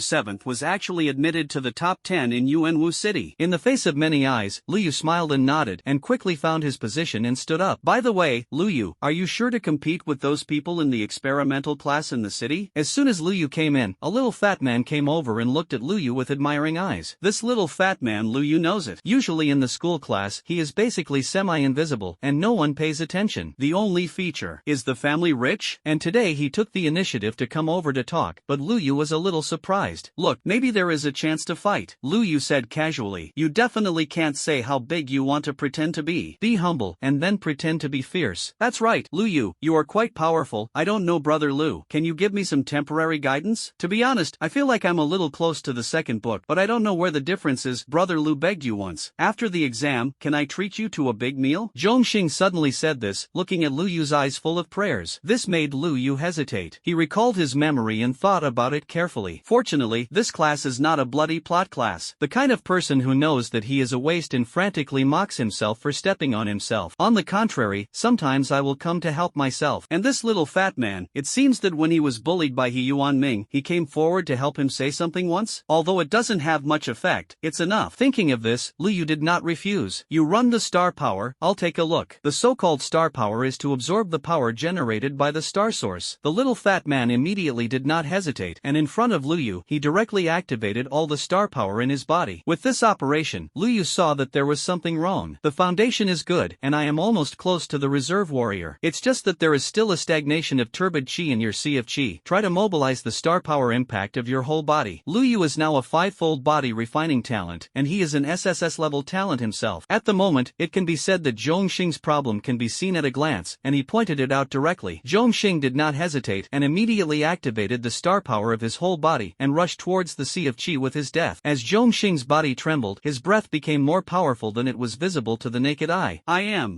7th was actually admitted to the top 10 in Yuanwu City. In the face of many eyes, Lu Yu smiled and nodded, and quickly found his position and stood up. By the way, Lu Yu, are you sure to compete with those people in the experimental class in the city? As soon as Lu Yu came in, a little fat man came over and looked at Lu Yu with admiring eyes. This little fat man, Lu Yu knows it. Usually in the school class, he is basically semi-invisible, and no one pays attention. The only feature is the family rich, and today he took the initiative to come over to talk, but Lu Yu was a little surprised. Look, maybe there is a chance to fight, Lu Yu said casually. You definitely can't say how big you want to pretend to be. Be humble, and then pretend to be fierce. That's right, Lu Yu, you are quite powerful. I don't know, brother Lu. Can you give me some temporary guidance? To be honest, I feel like I'm a little close to the second book, but I don't know where the difference is. Brother Lu begged you once. After the exam, can I treat you to a big meal? Zhongxing suddenly said this, looking at Lu Yu's eyes full of prayers. This made Lu Yu hesitate. He recalled his memory and thought about it carefully. Fortunately, this class is not a bloody plot class. The kind of person who knows that he is a waste and frantically mocks himself for stepping on himself. On the contrary, sometimes I will come to help myself. And this little fat man, it seems that when he was bullied by He Yuan Ming, he came forward to help him say something once. Although it doesn't have much effect, it's enough. Thinking of this, Lu Yu did not refuse. You run the star power, I'll take a look. The so-called star power is to absorb the power generated by the star source. The little fat man immediately did not hesitate, and in front of Lu Yu, he directly activated all the star power in his body. With this operation, Lu Yu saw that there was something wrong. The foundation is good, and I am almost close to the reserve warrior. It's just that there is still a stagnation of turbid chi in your sea of chi. Try to mobilize the star power impact of your whole body. Lu Yu is now a 5-fold body refining talent, and he is an SSS-level talent himself. At the moment, it can be said that Zhongxing's problem can be seen at a glance, and he pointed it out directly. Zhongxing did not hesitate and immediately activated the star power of his whole body and rushed towards the sea of chi with his death. As Zhongxing's body trembled, his breath became more powerful than it was visible to the naked eye.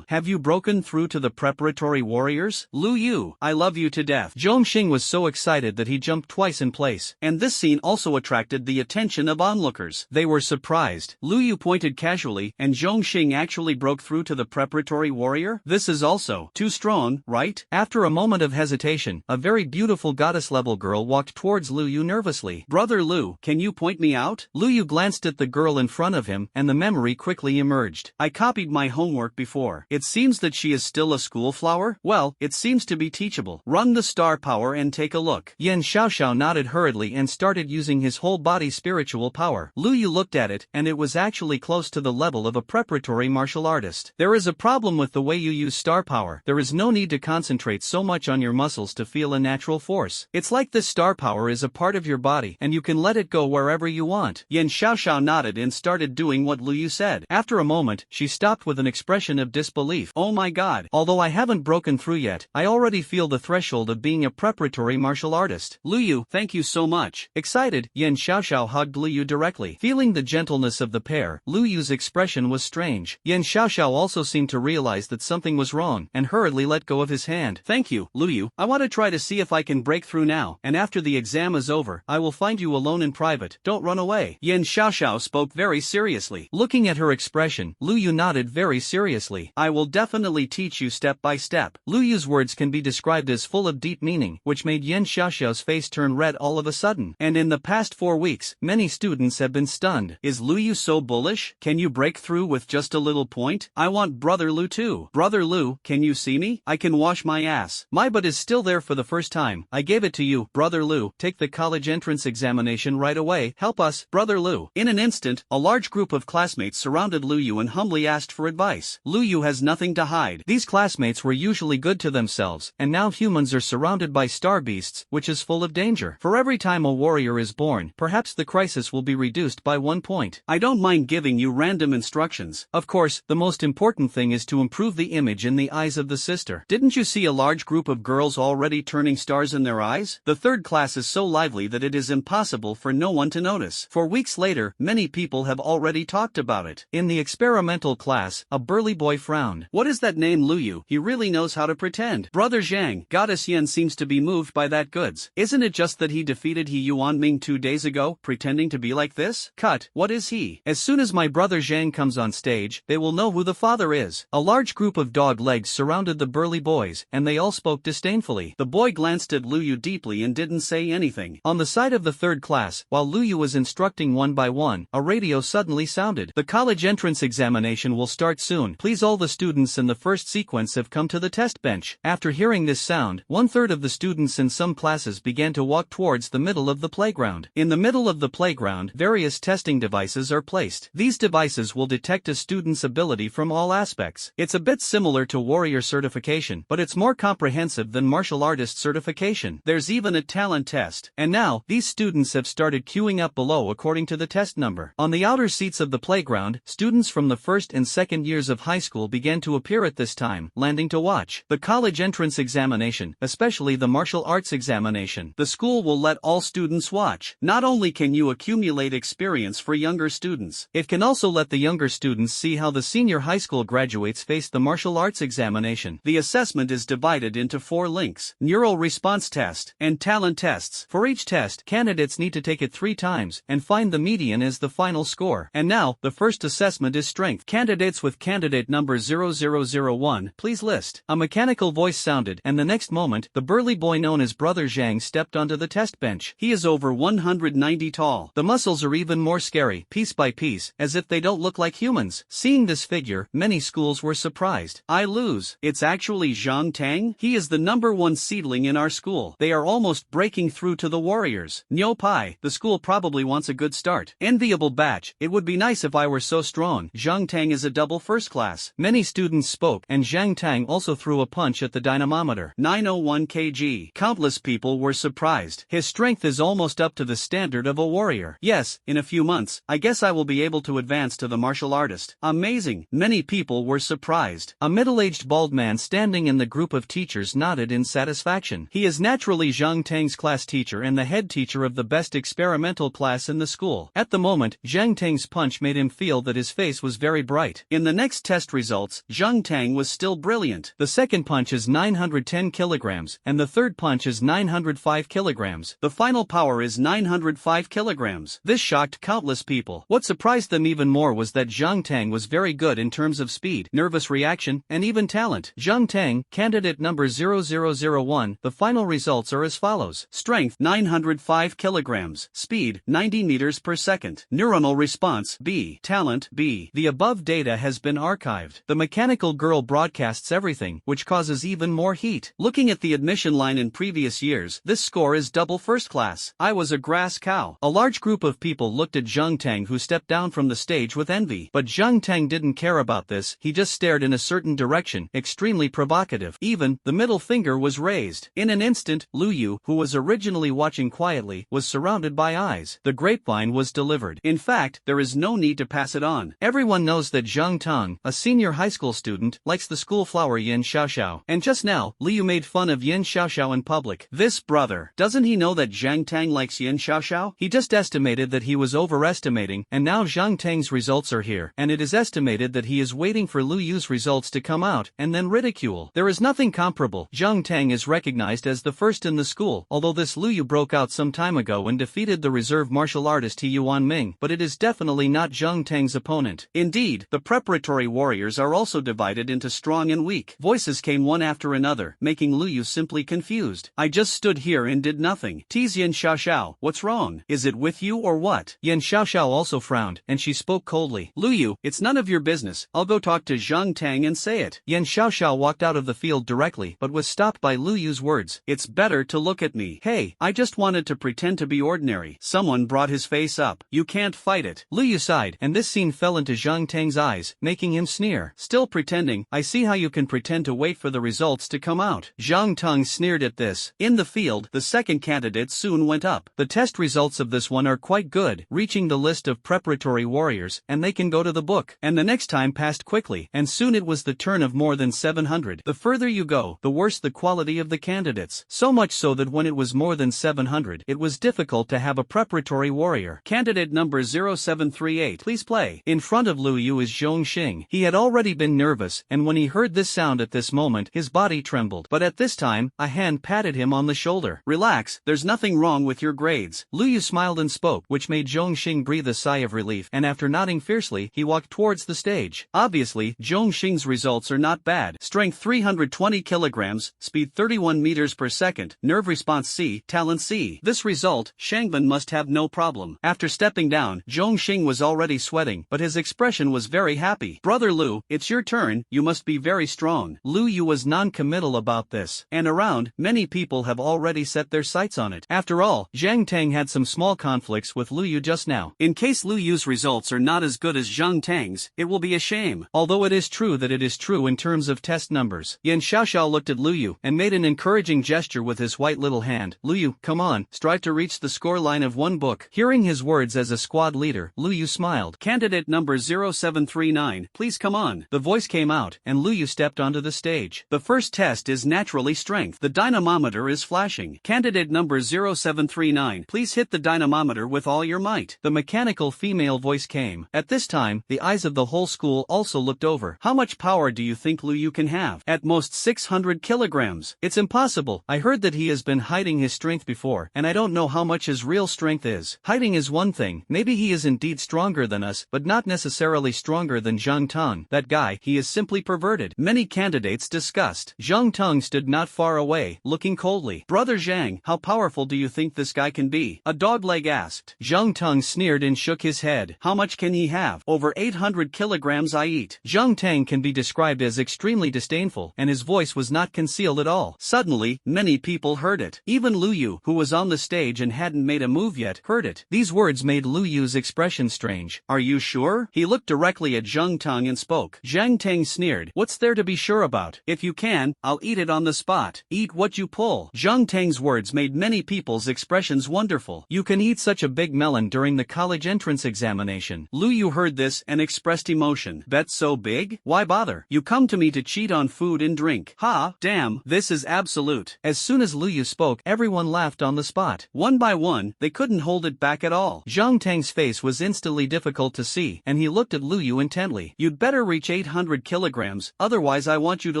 Have you broken through to the preparatory warriors? Lu Yu, I love you to death. Zhongxing was so excited that he jumped twice in place, and this scene also attracted the attention of onlookers. They were surprised. Lu Yu pointed casually, and Zhongxing actually broke through to the preparatory warrior? This is also too strong. alone, right? After a moment of hesitation, a very beautiful goddess-level girl walked towards Lu Yu nervously. Brother Lu, can you point me out? Lu Yu glanced at the girl in front of him, and the memory quickly emerged. I copied my homework before. It seems that she is still a school flower? Well, it seems to be teachable. Run the star power and take a look. Yan Xiaoxiao nodded hurriedly and started using his whole body spiritual power. Lu Yu looked at it, and it was actually close to the level of a preparatory martial artist. There is a problem with the way you use star power. There is no need to concentrate so much on your muscles to feel a natural force. It's like this star power is a part of your body, and you can let it go wherever you want. Yan Xiaoxiao nodded and started doing what Lu Yu said. After a moment, she stopped with an expression of disbelief. Oh my god. Although I haven't broken through yet, I already feel the threshold of being a preparatory martial artist. Lu Yu, thank you so much. Excited, Yan Xiaoxiao hugged Lu Yu directly. Feeling the gentleness of the pair, Lu Yu's expression was strange. Yan Xiaoxiao also seemed to realize that something was wrong, and hurriedly let go of his hand. Thank you, Lu Yu. I want to try to see if I can break through now, and after the exam is over, I will find you alone in private. Don't run away. Yan Xiaoxiao spoke very seriously. Looking at her expression, Lu Yu nodded very seriously. I will definitely teach you step by step. Lu Yu's words can be described as full of deep meaning, which made Yan Xiaoxiao's face turn red all of a sudden. And in the past 4 weeks, many students have been stunned. Is Lu Yu so bullish? Can you break through with just a little point? I want Brother Lu too. Brother Lu, can you see me? I can wash my ass. My butt is still there for the first time. I gave it to you. Brother Lu, take the college entrance examination right away. Help us, Brother Lu. In an instant, a large group of classmates surrounded Lu Yu and humbly asked for advice. Lu Yu has nothing to hide. These classmates were usually good to themselves, and now humans are surrounded by star beasts, which is full of danger. For every time a warrior is born, perhaps the crisis will be reduced by 1 point. I don't mind giving you random instructions. Of course, the most important thing is to improve the image in the eyes of the sister. Didn't you see a large group of girls already turning stars in their eyes? The third class is so lively that it is impossible for no one to notice. For weeks later, many people have already talked about it. In the experimental class, a burly boy frowned. What is that name Lu Yu? He really knows how to pretend. Brother Zhang, Goddess Yan seems to be moved by that goods. Isn't it just that he defeated He Yuanming 2 days ago, pretending to be like this? Cut, what is he? As soon as my brother Zhang comes on stage, they will know who the father is. A large group of dog legs surrounded the burly boys, and they all spoke disdainfully. The boy glanced at Lu Yu deeply and didn't say anything. On the side of the third class, while Lu Yu was instructing one by one, a radio suddenly sounded. The college entrance examination will start soon. Please, all the students in the first sequence have come to the test bench. After hearing this sound, 1/3 of the students in some classes began to walk towards the middle of the playground. In the middle of the playground, various testing devices are placed. These devices will detect a student's ability from all aspects. It's a bit similar to warrior certification, but it's more comprehensive than martial artist certification. There's even a talent test. And now, these students have started queuing up below according to the test number. On the outer seats of the playground, students from the first and second years of high school began to appear at this time, landing to watch the college entrance examination, especially the martial arts examination. The school will let all students watch. Not only can you accumulate experience for younger students, it can also let the younger students see how the senior high school graduates face the martial arts examination. The assessment is divided into 4 links: neural response test and talent tests. For each test, candidates need to take it 3 times and find the median as the final score. And now, the first assessment is strength. Candidates with candidate number 0001, please list. A mechanical voice sounded, and the next moment, the burly boy known as Brother Zhang stepped onto the test bench. He is over 190 tall. The muscles are even more scary, piece by piece, as if they don't look like humans. Seeing this figure, many schools were surprised. I lose. It's actually Zhang Tang? He is the #1 seedling in our school. They are almost breaking through to the warriors. Nyo Pai, the school probably wants a good start. Enviable batch. It would be nice if I were so strong. Zhang Tang is a double first class. Many students spoke, and Zhang Tang also threw a punch at the dynamometer. 901 kg. Countless people were surprised. His strength is almost up to the standard of a warrior. Yes, in a few months, I guess I will be able to advance to the martial artist. Amazing. Many people were surprised. A middle-aged bald man standing in the group of teachers nodded in satisfaction. He is naturally Zhang Tang's class teacher and the head teacher of the best experimental class in the school. At the moment, Zhang Tang's punch made him feel that his face was very bright. In the next test results, Zhang Tang was still brilliant. The second punch is 910 kilograms, and the third punch is 905 kilograms. The final power is 905 kilograms. This shocked countless people. What surprised them even more was that Zhang Tang was very good in terms of speed, nervous reaction, and even talent. Zhang Tang Tang, candidate number 0001. The final results are as follows. Strength 905 kilograms, speed 90 meters per second, neuronal response B, talent B. The above data has been archived. The mechanical girl broadcasts everything, which causes even more heat. Looking at the admission line in previous years, this score is double first class. I was a grass cow. A large group of people looked at Zheng Tang, who stepped down from the stage with envy. But Zheng Tang didn't care about this, he just stared in a certain direction, extremely provocative. Even, the middle finger was raised. In an instant, Lu Yu, who was originally watching quietly, was surrounded by eyes. The grapevine was delivered. In fact, there is no need to pass it on. Everyone knows that Zheng Tang, a senior high school student, likes the school flower Yin Xiaoxiao. And just now, Liu made fun of Yin Xiaoxiao in public. This brother, doesn't he know that Zheng Tang likes Yin Xiaoxiao? He just estimated that he was overestimating, and now Zheng Tang's results are here, and it is estimated that he is waiting for Lu Yu's results to come out, and then ridicule. There is nothing comparable. Zheng Tang is recognized as the first in the school, although this Lu Yu broke out some time ago and defeated the reserve martial artist He Yuan Ming, but it is definitely not Zheng Tang's opponent. Indeed, the preparatory warriors are also divided into strong and weak. Voices came one after another, making Lu Yu simply confused. I just stood here and did nothing. Tease Yin Xiaoxiao, what's wrong? Is it with you or what? Yin Xiaoxiao also frowned, and she spoke coldly. Lu Yu, it's none of your business. I'll go talk to Zheng Tang and say it. Yin Xiaoxiao walked out of the field directly, but was stopped by Lu Yu's words. It's better to look at me. Hey, I just wanted to pretend to be ordinary. Someone brought his face up. You can't fight it. Lu Yu sighed, and this scene fell into Zheng Tang's eyes, making him sneer. Still pretending? I see how you can pretend to wait for the results to come out. Zheng Tang sneered at this. In the field, the second candidate soon went up. The test results of this one are quite good, reaching the list of preparatory warriors, and they can go to the book. And the next time passed quickly, and soon it was the turn of more than 700. The further you go, the worse the quality of the candidates. So much so that when it was more than 700, it was difficult to have a preparatory warrior. Candidate number 0738. Please play. In front of Lu Yu is Zhong Xing. He had already been nervous, and when he heard this sound at this moment, his body trembled. But at this time, a hand patted him on the shoulder. Relax, there's nothing wrong with your grades. Lu Yu smiled and spoke, which made Zhong Xing breathe a sigh of relief, and after nodding fiercely, he walked towards the stage. Obviously, Zhong Xing's results are not bad. Strength 320 kilograms, speed 31 meters per second, nerve response C, talent C. This result, Shangban must have no problem. After stepping down, Zhong Xing was already sweating, but his expression was very happy. Brother Lu, it's your turn, you must be very strong. Lu Yu was non-committal about this, and around, many people have already set their sights on it. After all, Zheng Tang had some small conflicts with Lu Yu just now. In case Lu Yu's results are not as good as Zheng Tang's, it will be a shame. Although it is true that it is true in terms of test numbers. Yin Xiaoxiao looked at Lu Yu and made an encouraging gesture with his white little hand. Lu Yu, come on, strive to reach the score line of one book. Hearing his words as a squad leader, Lu Yu smiled. Candidate number 0739, please come on. The voice came out, and Lu Yu stepped onto the stage. The first test is naturally strength. The dynamometer is flashing. Candidate number 0739, please hit the dynamometer with all your might. The mechanical female voice came. At this time, the eyes of the whole school also looked over. How much power do you think Lu Yu can have? At most 600 kilograms. It's impossible. I heard that he has been hiding his strength before, and I don't know how much his real strength is. Hiding is one thing. Maybe he is indeed stronger than us, but not necessarily stronger than Zheng Tang. That guy, he is simply perverted. Many candidates discussed. Zheng Tang stood not far away, looking coldly. Brother Zhang, how powerful do you think this guy can be? A dogleg asked. Zheng Tang sneered and shook his head. How much can he have? Over 800 kilograms I eat. Zheng Tang can be described as extremely disdainful, and his voice was not concealed at all. Suddenly, many people heard it. Even Lu Yu, who was on the stage and hadn't made a move yet, heard it. These words made Lu Yu's expression strange. Are you sure? He looked directly at Zheng Tang and spoke. Zheng Tang sneered. What's there to be sure about? If you can, I'll eat it on the spot. Eat what you pull. Zheng Tang's words made many people's expressions wonderful. You can eat such a big melon during the college entrance examination. Lu Yu heard this and expressed emotion. Bet so big? Why bother? You come to me to cheat on food and drink. Ha, damn, this is absolute. As soon as Lu Yu spoke, everyone laughed on the spot. One by one, they couldn't hold it back at all. Zheng Tang's face was instantly difficult to see, and he looked at Lu Yu intently. You'd better reach 800 kilograms, otherwise I want you to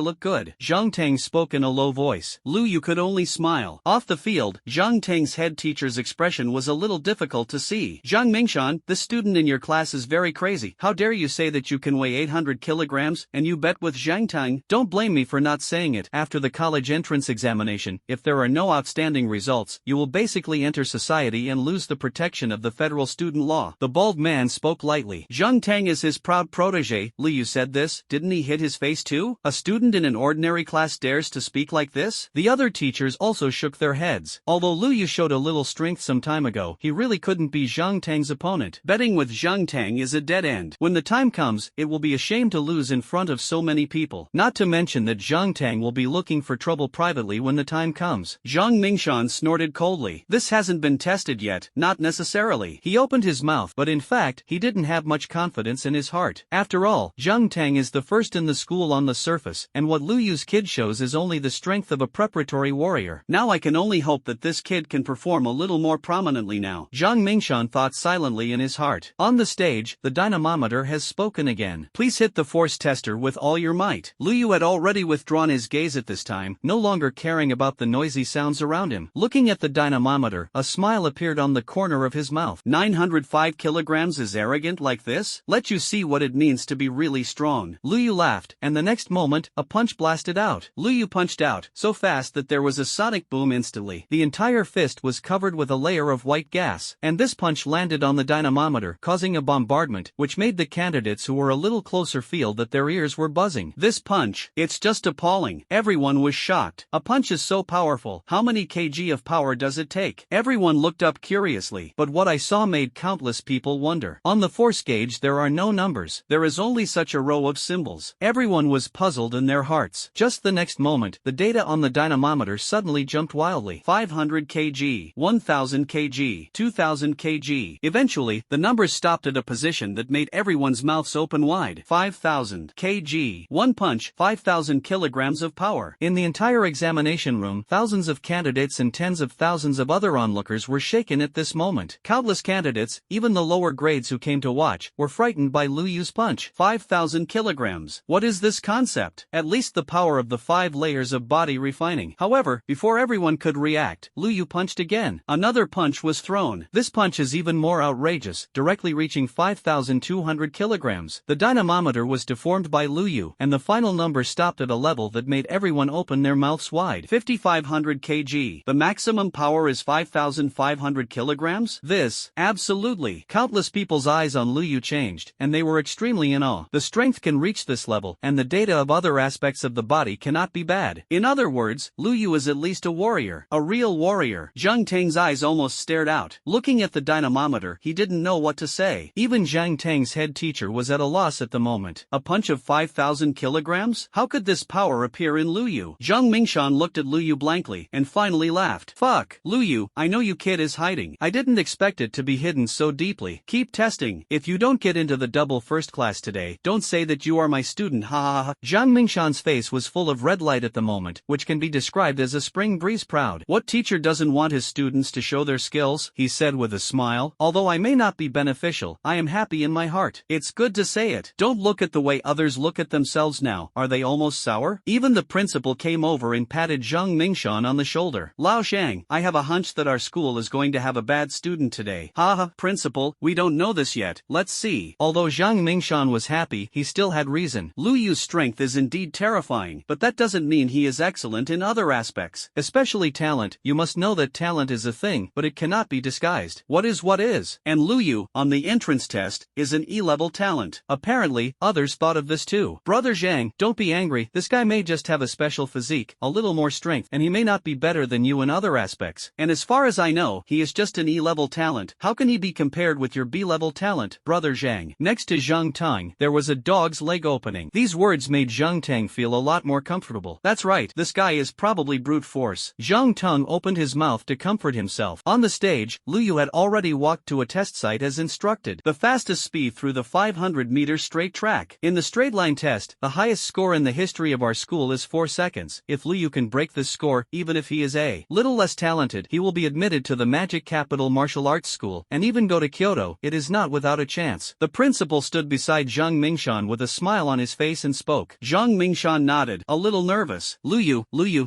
look good. Zheng Tang spoke in a low voice. Lu Yu could only smile. Off the field, Zheng Tang's head teacher's expression was a little difficult to see. Zhang Mingshan, the student in your class is very crazy. How dare you say that you can weigh 800 kilograms, and you bet with Zheng Tang? Don't don't blame me for not saying it. After the college entrance examination, if there are no outstanding results, you will basically enter society and lose the protection of the federal student law. The bald man spoke lightly. Zhang Tang is his proud protege. Liu said this. Didn't he hit his face too? A student in an ordinary class dares to speak like this? The other teachers also shook their heads. Although Liu showed a little strength some time ago, he really couldn't be Zhang Tang's opponent. Betting with Zhang Tang is a dead end. When the time comes, it will be a shame to lose in front of so many people. Not to mention that Zhang Tang will be looking for trouble privately when the time comes. Zhang Mingshan snorted coldly. This hasn't been tested yet. Not necessarily. He opened his mouth, but in fact, he didn't have much confidence in his heart. After all, Zhang Tang is the first in the school on the surface, and what Liyu's kid shows is only the strength of a preparatory warrior. Now I can only hope that this kid can perform a little more prominently now. Zhang Mingshan thought silently in his heart. On the stage, the dynamometer has spoken again. Please hit the force tester with all your might. Liu had already withdrawn his gaze at this time, no longer caring about the noisy sounds around him. Looking at the dynamometer, a smile appeared on the corner of his mouth. 905 kilograms is arrogant like this? Let you see what it means to be really strong. Liu laughed, and the next moment, a punch blasted out. Liu punched out, so fast that there was a sonic boom instantly. The entire fist was covered with a layer of white gas, and this punch landed on the dynamometer, causing a bombardment, which made the candidates who were a little closer feel that their ears were buzzing. This punch, it's just appalling. Everyone was shocked. A punch is so powerful. How many kg of power does it take? Everyone looked up curiously, but what I saw made countless people wonder. On the force gauge there are no numbers. There is only such a row of symbols. Everyone was puzzled in their hearts. Just the next moment, the data on the dynamometer suddenly jumped wildly. 500 kg, 1000 kg, 2000 kg. Eventually, the numbers stopped at a position that made everyone's mouths open wide. 5000 kg. One punch, 5000 kilograms of power. In the entire examination room, thousands of candidates and tens of thousands of other onlookers were shaken at this moment. Countless candidates, even the lower grades who came to watch, were frightened by Liyu's punch. 5000 kilograms. What is this concept? At least the power of the 5 layers of body refining. However, before everyone could react, Liu punched again. Another punch was thrown. This punch is even more outrageous, directly reaching 5200 kilograms. The dynamometer was deformed by Liu, and the final number stopped at a level that made everyone open their mouths wide. 5500 kg. The maximum power is 5500 kilograms? This, absolutely. Countless people's eyes on Liu changed, and they were extremely in awe. The strength can reach this level, and the data of other aspects of the body cannot be bad. In other words, Liu is at least a warrior. A real warrior. Zhang Tang's eyes almost stared out. Looking at the dynamometer, he didn't know what to say. Even Zhang Tang's head teacher was at a loss at the moment. A punch of 5000 kilograms? How could this power appear in Liu? Zhang Mingshan looked at Liu blankly, and finally laughed. Fuck. Liu, I know you kid is hiding. I didn't expect it to be hidden so deeply. Keep testing. If you don't get into the double first class today, don't say that you are my student, ha ha ha. Zhang Mingshan's face was full of red light at the moment, which can be described as a spring breeze proud. What teacher doesn't want his students to show their skills? He said with a smile. Although I may not be beneficial, I am happy in my heart. It's good to say it. Don't look at the way others look at themselves now. Are they almost sour? Even the principal came over and patted Zhang Mingshan on the shoulder. Lao Shang, I have a hunch that our school is going to have a bad student today. Haha, principal, we don't know this yet. Let's see. Although Zhang Mingshan was happy, he still had reason. Liyu's strength is indeed terrifying, but that doesn't mean he is excellent in other aspects. Especially talent. You must know that talent is a thing, but it cannot be disguised. What is? And Liu, on the entrance test, is an E-level talent. Apparently, others thought of this too. Brother Zhang, don't be angry. This guy may just have a special physique, a little more strength, and he may not be better than you in other aspects. And as far as I know, he is just an E-level talent. How can he be compared with your B-level talent, Brother Zhang? Next to Zhang Tang, there was a dog's leg opening. These words made Zhang Tang feel a lot more comfortable. That's right, this guy is probably brute force. Zhang Tang opened his mouth to comfort himself. On the stage, Liu had already walked to a test site as instructed. The fastest speed through the 500-meter straight track. In the straight line test, the highest score in the history of our school is 4 seconds. If Liu can break this score, even if he is a little less talented, he will be admitted to the Magic Capital Martial Arts School, and even go to Kyoto. It is not without a chance. The principal stood beside Zhang Mingshan with a smile on his face and spoke. Zhang Mingshan nodded, a little nervous. Liu,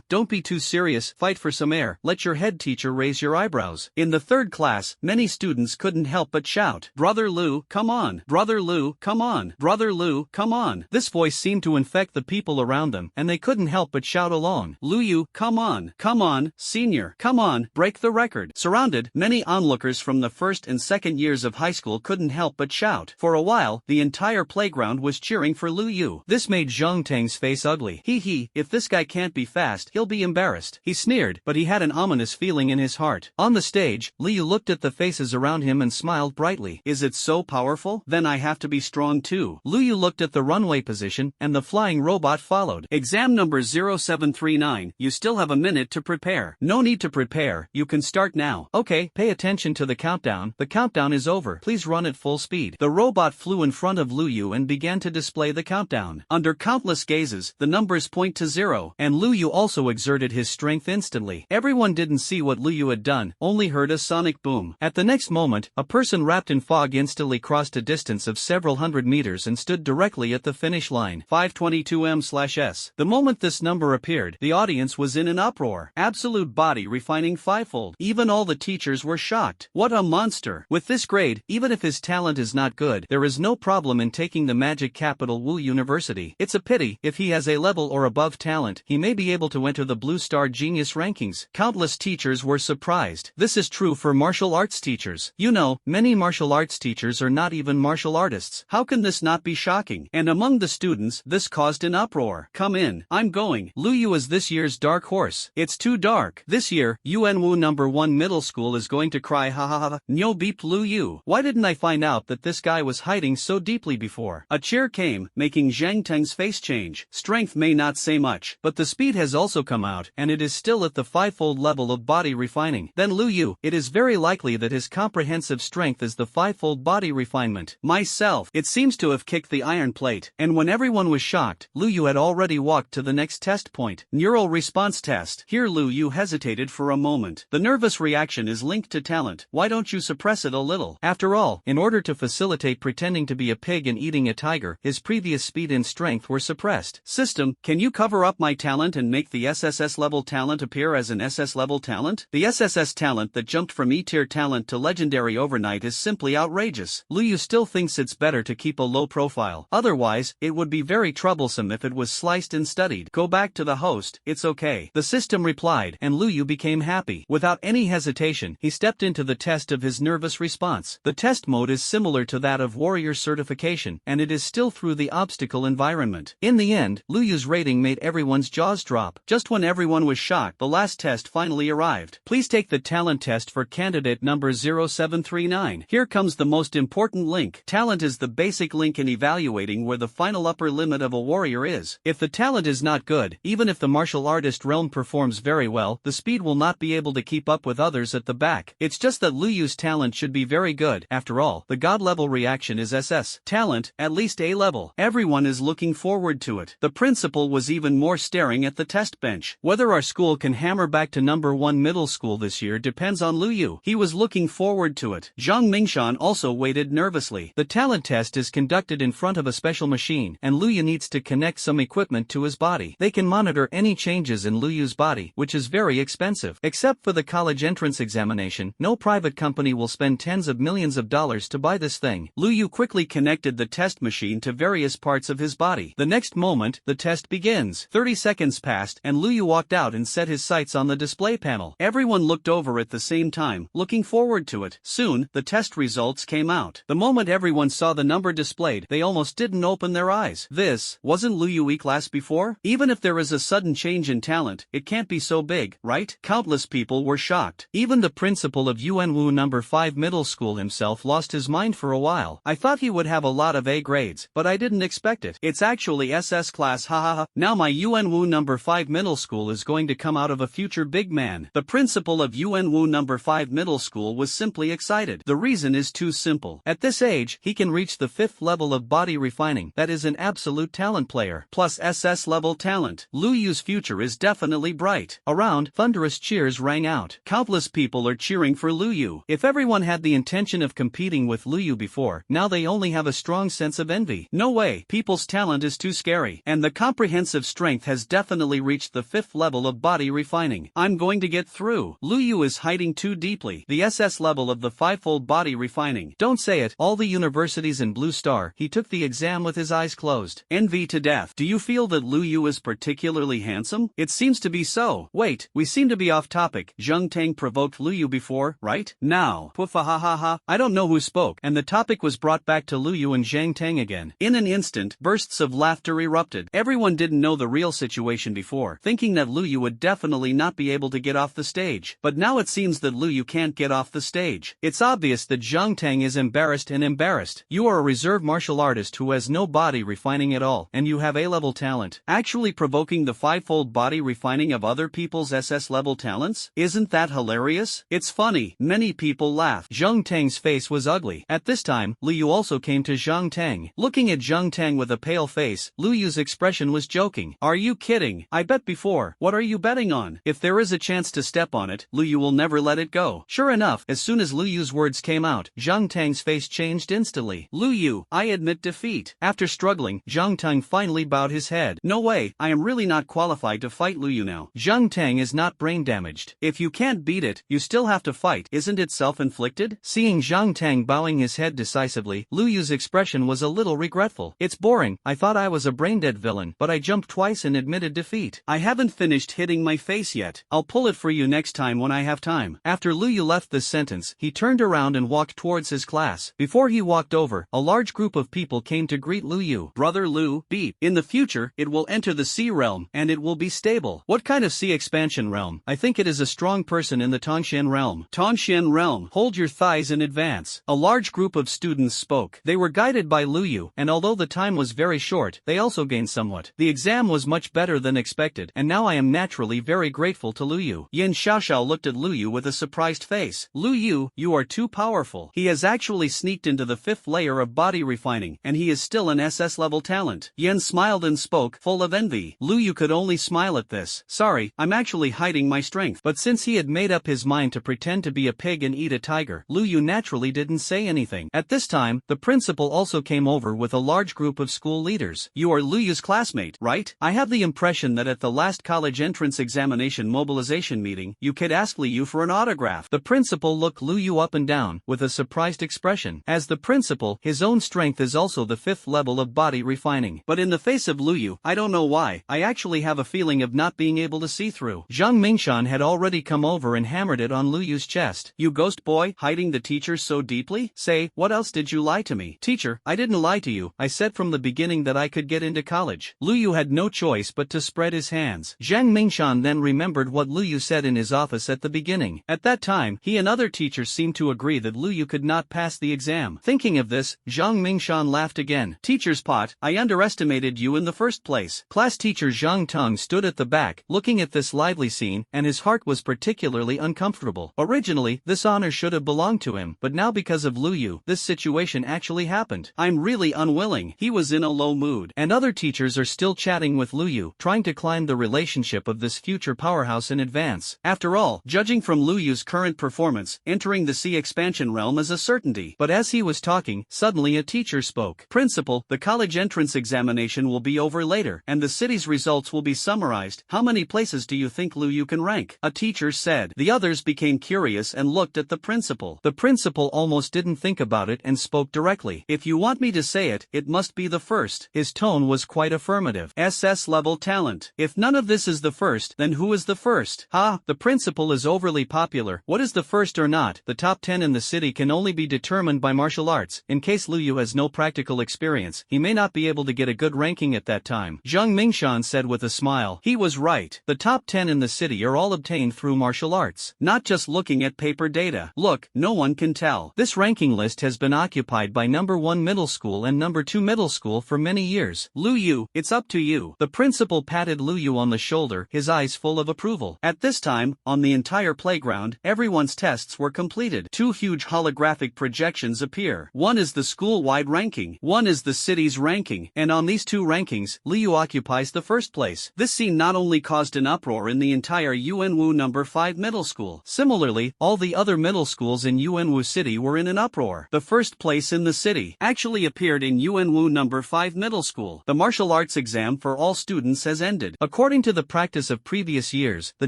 don't be too serious, fight for some air. Let your head teacher raise your eyebrows. In the third class, many students couldn't help but shout, Brother Liu, come on. Brother Liu, come on. Brother Liu, come on. This voice seemed to infect the people around them, and they couldn't help but shout along. Lu Yu, come on, senior, come on, break the record. Surrounded, many onlookers from the first and second years of high school couldn't help but shout. For a while, the entire playground was cheering for Lu Yu. This made Zhang Tang's face ugly. Hee, if this guy can't be fast, he'll be embarrassed. He sneered, but he had an ominous feeling in his heart. On the stage, Lu Yu looked at the faces around him and smiled brightly. Is it so powerful? Then I have to be strong too. Lu Yu looked at the runway position, and the flying robot followed. Exam number 0739, you still have a minute to prepare. No need to prepare, you can start now. Okay, pay attention to the countdown. The countdown is over. Please run at full speed. The robot flew in front of Lu Yu and began to display the countdown. Under countless gazes, the numbers point to 0, and Lu Yu also exerted his strength instantly. Everyone didn't see what Lu Yu had done, only heard a sonic boom. At the next moment, a person wrapped in fog instantly crossed a distance of several hundred meters and stood directly at the finish line. 522m/s. The moment this number appeared, the audience was in an uproar. Absolute body refining fivefold. Even all the teachers were shocked. What a monster! With this grade, even if his talent is not good, there is no problem in taking the magic capital Wu University. It's a pity, if he has A-level or above talent, he may be able to enter the Blue Star Genius rankings. Countless teachers were surprised. This is true for martial arts teachers. You know, many martial arts teachers are not even martial artists. How can this not be shocking? And among the students, this caused an uproar. Come in, I'm going. Lu Yu is this year's dark horse. It's too dark. This year, UNWU number 1 middle school is going to cry ha ha ha. Nyo beep Lu Yu. Why didn't I find out that this guy was hiding so deeply before? A cheer came, making Zhang Teng's face change. Strength may not say much, but the speed has also come out, and it is still at the fivefold level of body refining. Then Lu Yu, it is very likely that his comprehensive strength is the fivefold body refinement. Myself, it seems to have kicked the iron plate, and when everyone was shocked, Lu Yu had already walked to the next test point. Neural response test. Here Lu Yu hesitated for a moment. The nervous reaction is linked to talent. Why don't you suppress it a little? After all, in order to facilitate pretending to be a pig and eating a tiger, his previous speed and strength were suppressed. System, can you cover up my talent and make the SSS-level talent appear as an SS-level talent? The SSS talent that jumped from E-tier talent to legendary overnight is simply outrageous. Lu Yu still thinks it's better to keep a low profile. Otherwise, it would be very troublesome if it was sliced and studied. Go back to the host, it's okay. The system replied, and Lu Yu became happy. Without any hesitation, he stepped into the test of his nervous response. The test mode is similar to that of warrior certification, and it is still through the obstacle environment. In the end, Lu Yu's rating made everyone's jaws drop. Just when everyone was shocked, the last test finally arrived. Please take the talent test for candidate number 0739. Here comes the most important link. Talent is the basic link in evaluating where the final upper limit of a warrior is. If the talent is not good, even if the martial artist realm performs very well, the speed will not be able to keep up with others at the back. It's just that Lu Yu's talent should be very good. After all, the God-level reaction is SS. Talent, at least A-level. Everyone is looking forward to it. The principal was even more staring at the test bench. Whether our school can hammer back to number 1 middle school this year depends on Lu Yu. He was looking forward to it. Zhang Mingshan also waited nervously. The talent test is conducted in front of a special machine, and Lu Yu needs to connect some equipment to his body. They can monitor any changes in Lu Yu's body, which is very expensive. Except for the college entrance examination, no private company will spend tens of millions of dollars to buy this thing. Lu Yu quickly connected the test machine to various parts of his body. The next moment, the test begins. 30 seconds passed, and Lu Yu walked out and set his sights on the display panel. Everyone looked over at the same time, looking forward to it. Soon, the test results came out. The moment everyone saw the number displayed, they almost didn't open their eyes. This, wasn't Lu Yu E-class before? Even if there is a sudden change in talent, it can't be so big, right? Countless people were shocked. Even the principal of UNWU number 5 middle school himself lost his mind for a while. I thought he would have a lot of A grades, but I didn't expect it. It's actually SS class, ha ha ha. Now my UNWU number 5 middle school is going to come out of a future big man. The principal of UNWU number 5 middle school was simply excited. The reason is too simple. At this age, he can reach the 5th level of body refining. That is an absolute talent player. Plus SS level talent. Lu Yu's future is definitely bright. Around, thunderous cheers rang out. Countless people are cheering for Lu Yu. If everyone had the intention of competing with Lu Yu before, now they only have a strong sense of envy. No way, people's talent is too scary. And the comprehensive strength has definitely reached the 5th level of body refining. I'm going to get through. Lu Yu is hiding too deeply. The SS level of the fivefold body refining. Don't say it. All the universities in Blue Star, he took the exam with his eyes closed. Envy to death. death. Do you feel that Lu Yu is particularly handsome? It seems to be so. Wait, we seem to be off topic. Zheng Tang provoked Lu Yu before, right? Now, poofa ha ha ha. I don't know who spoke, and the topic was brought back to Lu Yu and Zheng Tang again. In an instant, bursts of laughter erupted. Everyone didn't know the real situation before, thinking that Lu Yu would definitely not be able to get off the stage. But now it seems that Lu Yu can't get off the stage. It's obvious that Zheng Tang is embarrassed and embarrassed. You are a reserve martial artist who has no body refining at all, and you have A-level talent. Actually provoking the fivefold body refining of other people's SS-level talents? Isn't that hilarious? It's funny. Many people laughed. Zheng Tang's face was ugly. At this time, Lu Yu also came to Zheng Tang. Looking at Zheng Tang with a pale face, Lu Yu's expression was joking. Are you kidding? I bet before. What are you betting on? If there is a chance to step on it, Lu Yu will never let it go. Sure enough, as soon as Lu Yu's words came out, Zheng Tang's face changed instantly. Lu Yu, I admit defeat. After struggling, Zheng Tang finally bowed his head. No way, I am really not qualified to fight Lu Yu now. Zheng Tang is not brain damaged. If you can't beat it, you still have to fight. Isn't it self-inflicted? Seeing Zheng Tang bowing his head decisively, Lu Yu's expression was a little regretful. It's boring. I thought I was a brain-dead villain, but I jumped twice and admitted defeat. I haven't finished hitting my face yet. I'll pull it for you next time when I have time. After Lu Yu left this sentence, he turned around and walked towards his class. Before he walked over, a large group of people came to greet Lu Yu. Brother Lu, beep. In the future, it will enter the sea realm, and it will be stable. What kind of sea expansion realm? I think it is a strong person in the Tongxian realm. Tongxian realm. Hold your thighs in advance. A large group of students spoke. They were guided by Lu Yu, and although the time was very short, they also gained somewhat. The exam was much better than expected, and now I am naturally very grateful to Lu Yu. Yin Xiaoxiao looked at Lu Yu with a surprised face. Lu Yu, you are too powerful. He has actually sneaked into the 5th layer of body refining, and he is still an SS-level talent. Yin smiled and spoke, full of envy. Lu Yu could only smile at this. Sorry, I'm actually hiding my strength. But since he had made up his mind to pretend to be a pig and eat a tiger, Lu Yu naturally didn't say anything. At this time, the principal also came over with a large group of school leaders. You are Lu Yu's classmate, right? I have the impression that at the last college entrance examination mobilization meeting, you could ask Lu Yu for an autograph. The principal looked Lu Yu up and down, with a surprised expression. As the principal, his own strength is also the 5th level of body refining. But in the face of Lu Yu, I don't know why, I actually have a feeling of not being able to see through. Zhang Mingshan had already come over and hammered it on Lu Yu's chest. You ghost boy, hiding the teacher so deeply? Say, what else did you lie to me? Teacher, I didn't lie to you. I said from the beginning that I could get into college. Lu Yu had no choice but to spread his hands. Zhang Mingshan then remembered what Lu Yu said in his office at the beginning. At that time, he and other teachers seemed to agree that Lu Yu could not pass the exam. Thinking of this, Zhang Mingshan laughed again. Teacher's pot, I underestimated you in the first place. Class teacher Zhang Tong stood at the back, looking at this lively scene, and his heart was particularly uncomfortable. Originally, this honor should have belonged to him, but now because of Lu Yu, this situation actually happened. I'm really unwilling. He was in a low mood. And other teachers are still chatting with Lu Yu, trying to climb the relationship of this future powerhouse in advance. After all, judging from Lu Yu's current performance, entering the sea expansion realm is a certainty. But as he was talking, suddenly a teacher spoke. Principal, the college entrance examination will be over later, and the city's results will be summarized. How many places do you think Lu Yu can rank? A teacher said. The others became curious and looked at the principal. The principal almost didn't think about it and spoke directly. If you want me to say it, it must be the first. His tone was quite affirmative. SS-level talent. If none of this is the first, then who is the first? Ha, the principal is overly popular. What is the first or not? The top 10 in the city can only be determined by martial arts. In case Lu Yu has no practical experience, he may not be able to get a good ranking at that time. Zhang Mingshan said with a smile. He was right. The top 10 in the city are all obtained through martial arts. Not just looking at paper data. Look, no one can tell. This ranking list has been occupied by number 1 middle school and number 2 middle school for many years. Lu Yu, it's up to you. The principal patted Lu Yu on the shoulder, his eyes full of approval. At this time, on the entire playground, everyone's tests were completed. 2 huge holographic projections appear. One is the school-wide ranking. One is the city's ranking. And on these 2 rankings, Lu Yu occupies the first place. This scene not only caused an uproar in the entire Yuanwu number 5 middle school. Similarly, all the other middle schools in Yuanwu City were in an uproar. The first place in the city actually appeared in Yuanwu number 5 middle school. The martial arts exam for all students has ended. According to the practice of previous years, the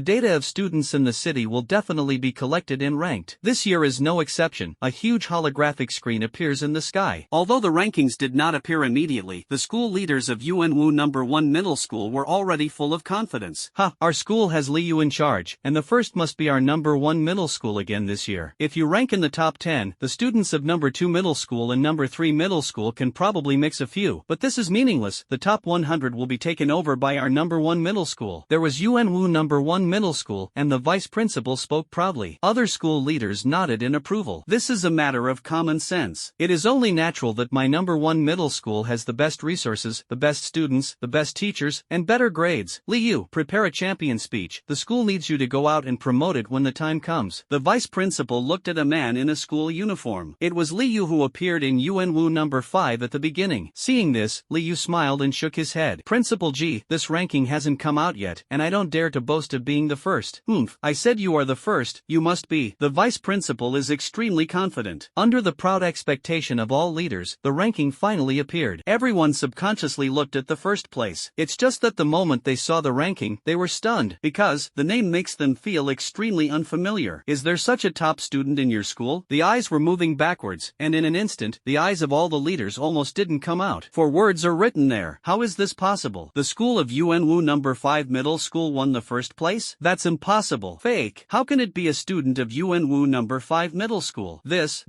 data of students in the city will definitely be collected and ranked. This year is no exception. A huge holographic screen appears in the sky. Although the rankings did not appear immediately, the school leaders leaders of Yuanwu number 1 middle school were already full of confidence. Ha, our school has Liu in charge, and the first must be our number 1 middle school again this year. If you rank in the top 10, the students of number 2 middle school and number 3 middle school can probably mix a few, but this is meaningless. The top 100 will be taken over by our number 1 middle school. There was Yuanwu number 1 middle school, and the vice principal spoke proudly. Other school leaders nodded in approval. This is a matter of common sense. It is only natural that my number 1 middle school has the best resources, the best students, the best teachers, and better grades. Liu, prepare a champion speech. The school needs you to go out and promote it when the time comes. The vice principal looked at a man in a school uniform. It was Liu who appeared in Yuanwu number 5 at the beginning. Seeing this, Liu smiled and shook his head. Principal G, this ranking hasn't come out yet, and I don't dare to boast of being the first. I said you are the first, you must be. The vice principal is extremely confident. Under the proud expectation of all leaders, the ranking finally appeared. Everyone subconsciously looked at the first place. It's just that the moment they saw the ranking, they were stunned, because the name makes them feel extremely unfamiliar. Is there such a top student in your school? The eyes were moving backwards, and in an instant, the eyes of all the leaders almost didn't come out, for words are written there. How is this possible? The school of Yuanwu number 5 middle school won the first place? That's impossible. Fake. How can it be a student of Yuanwu number 5 middle school? This.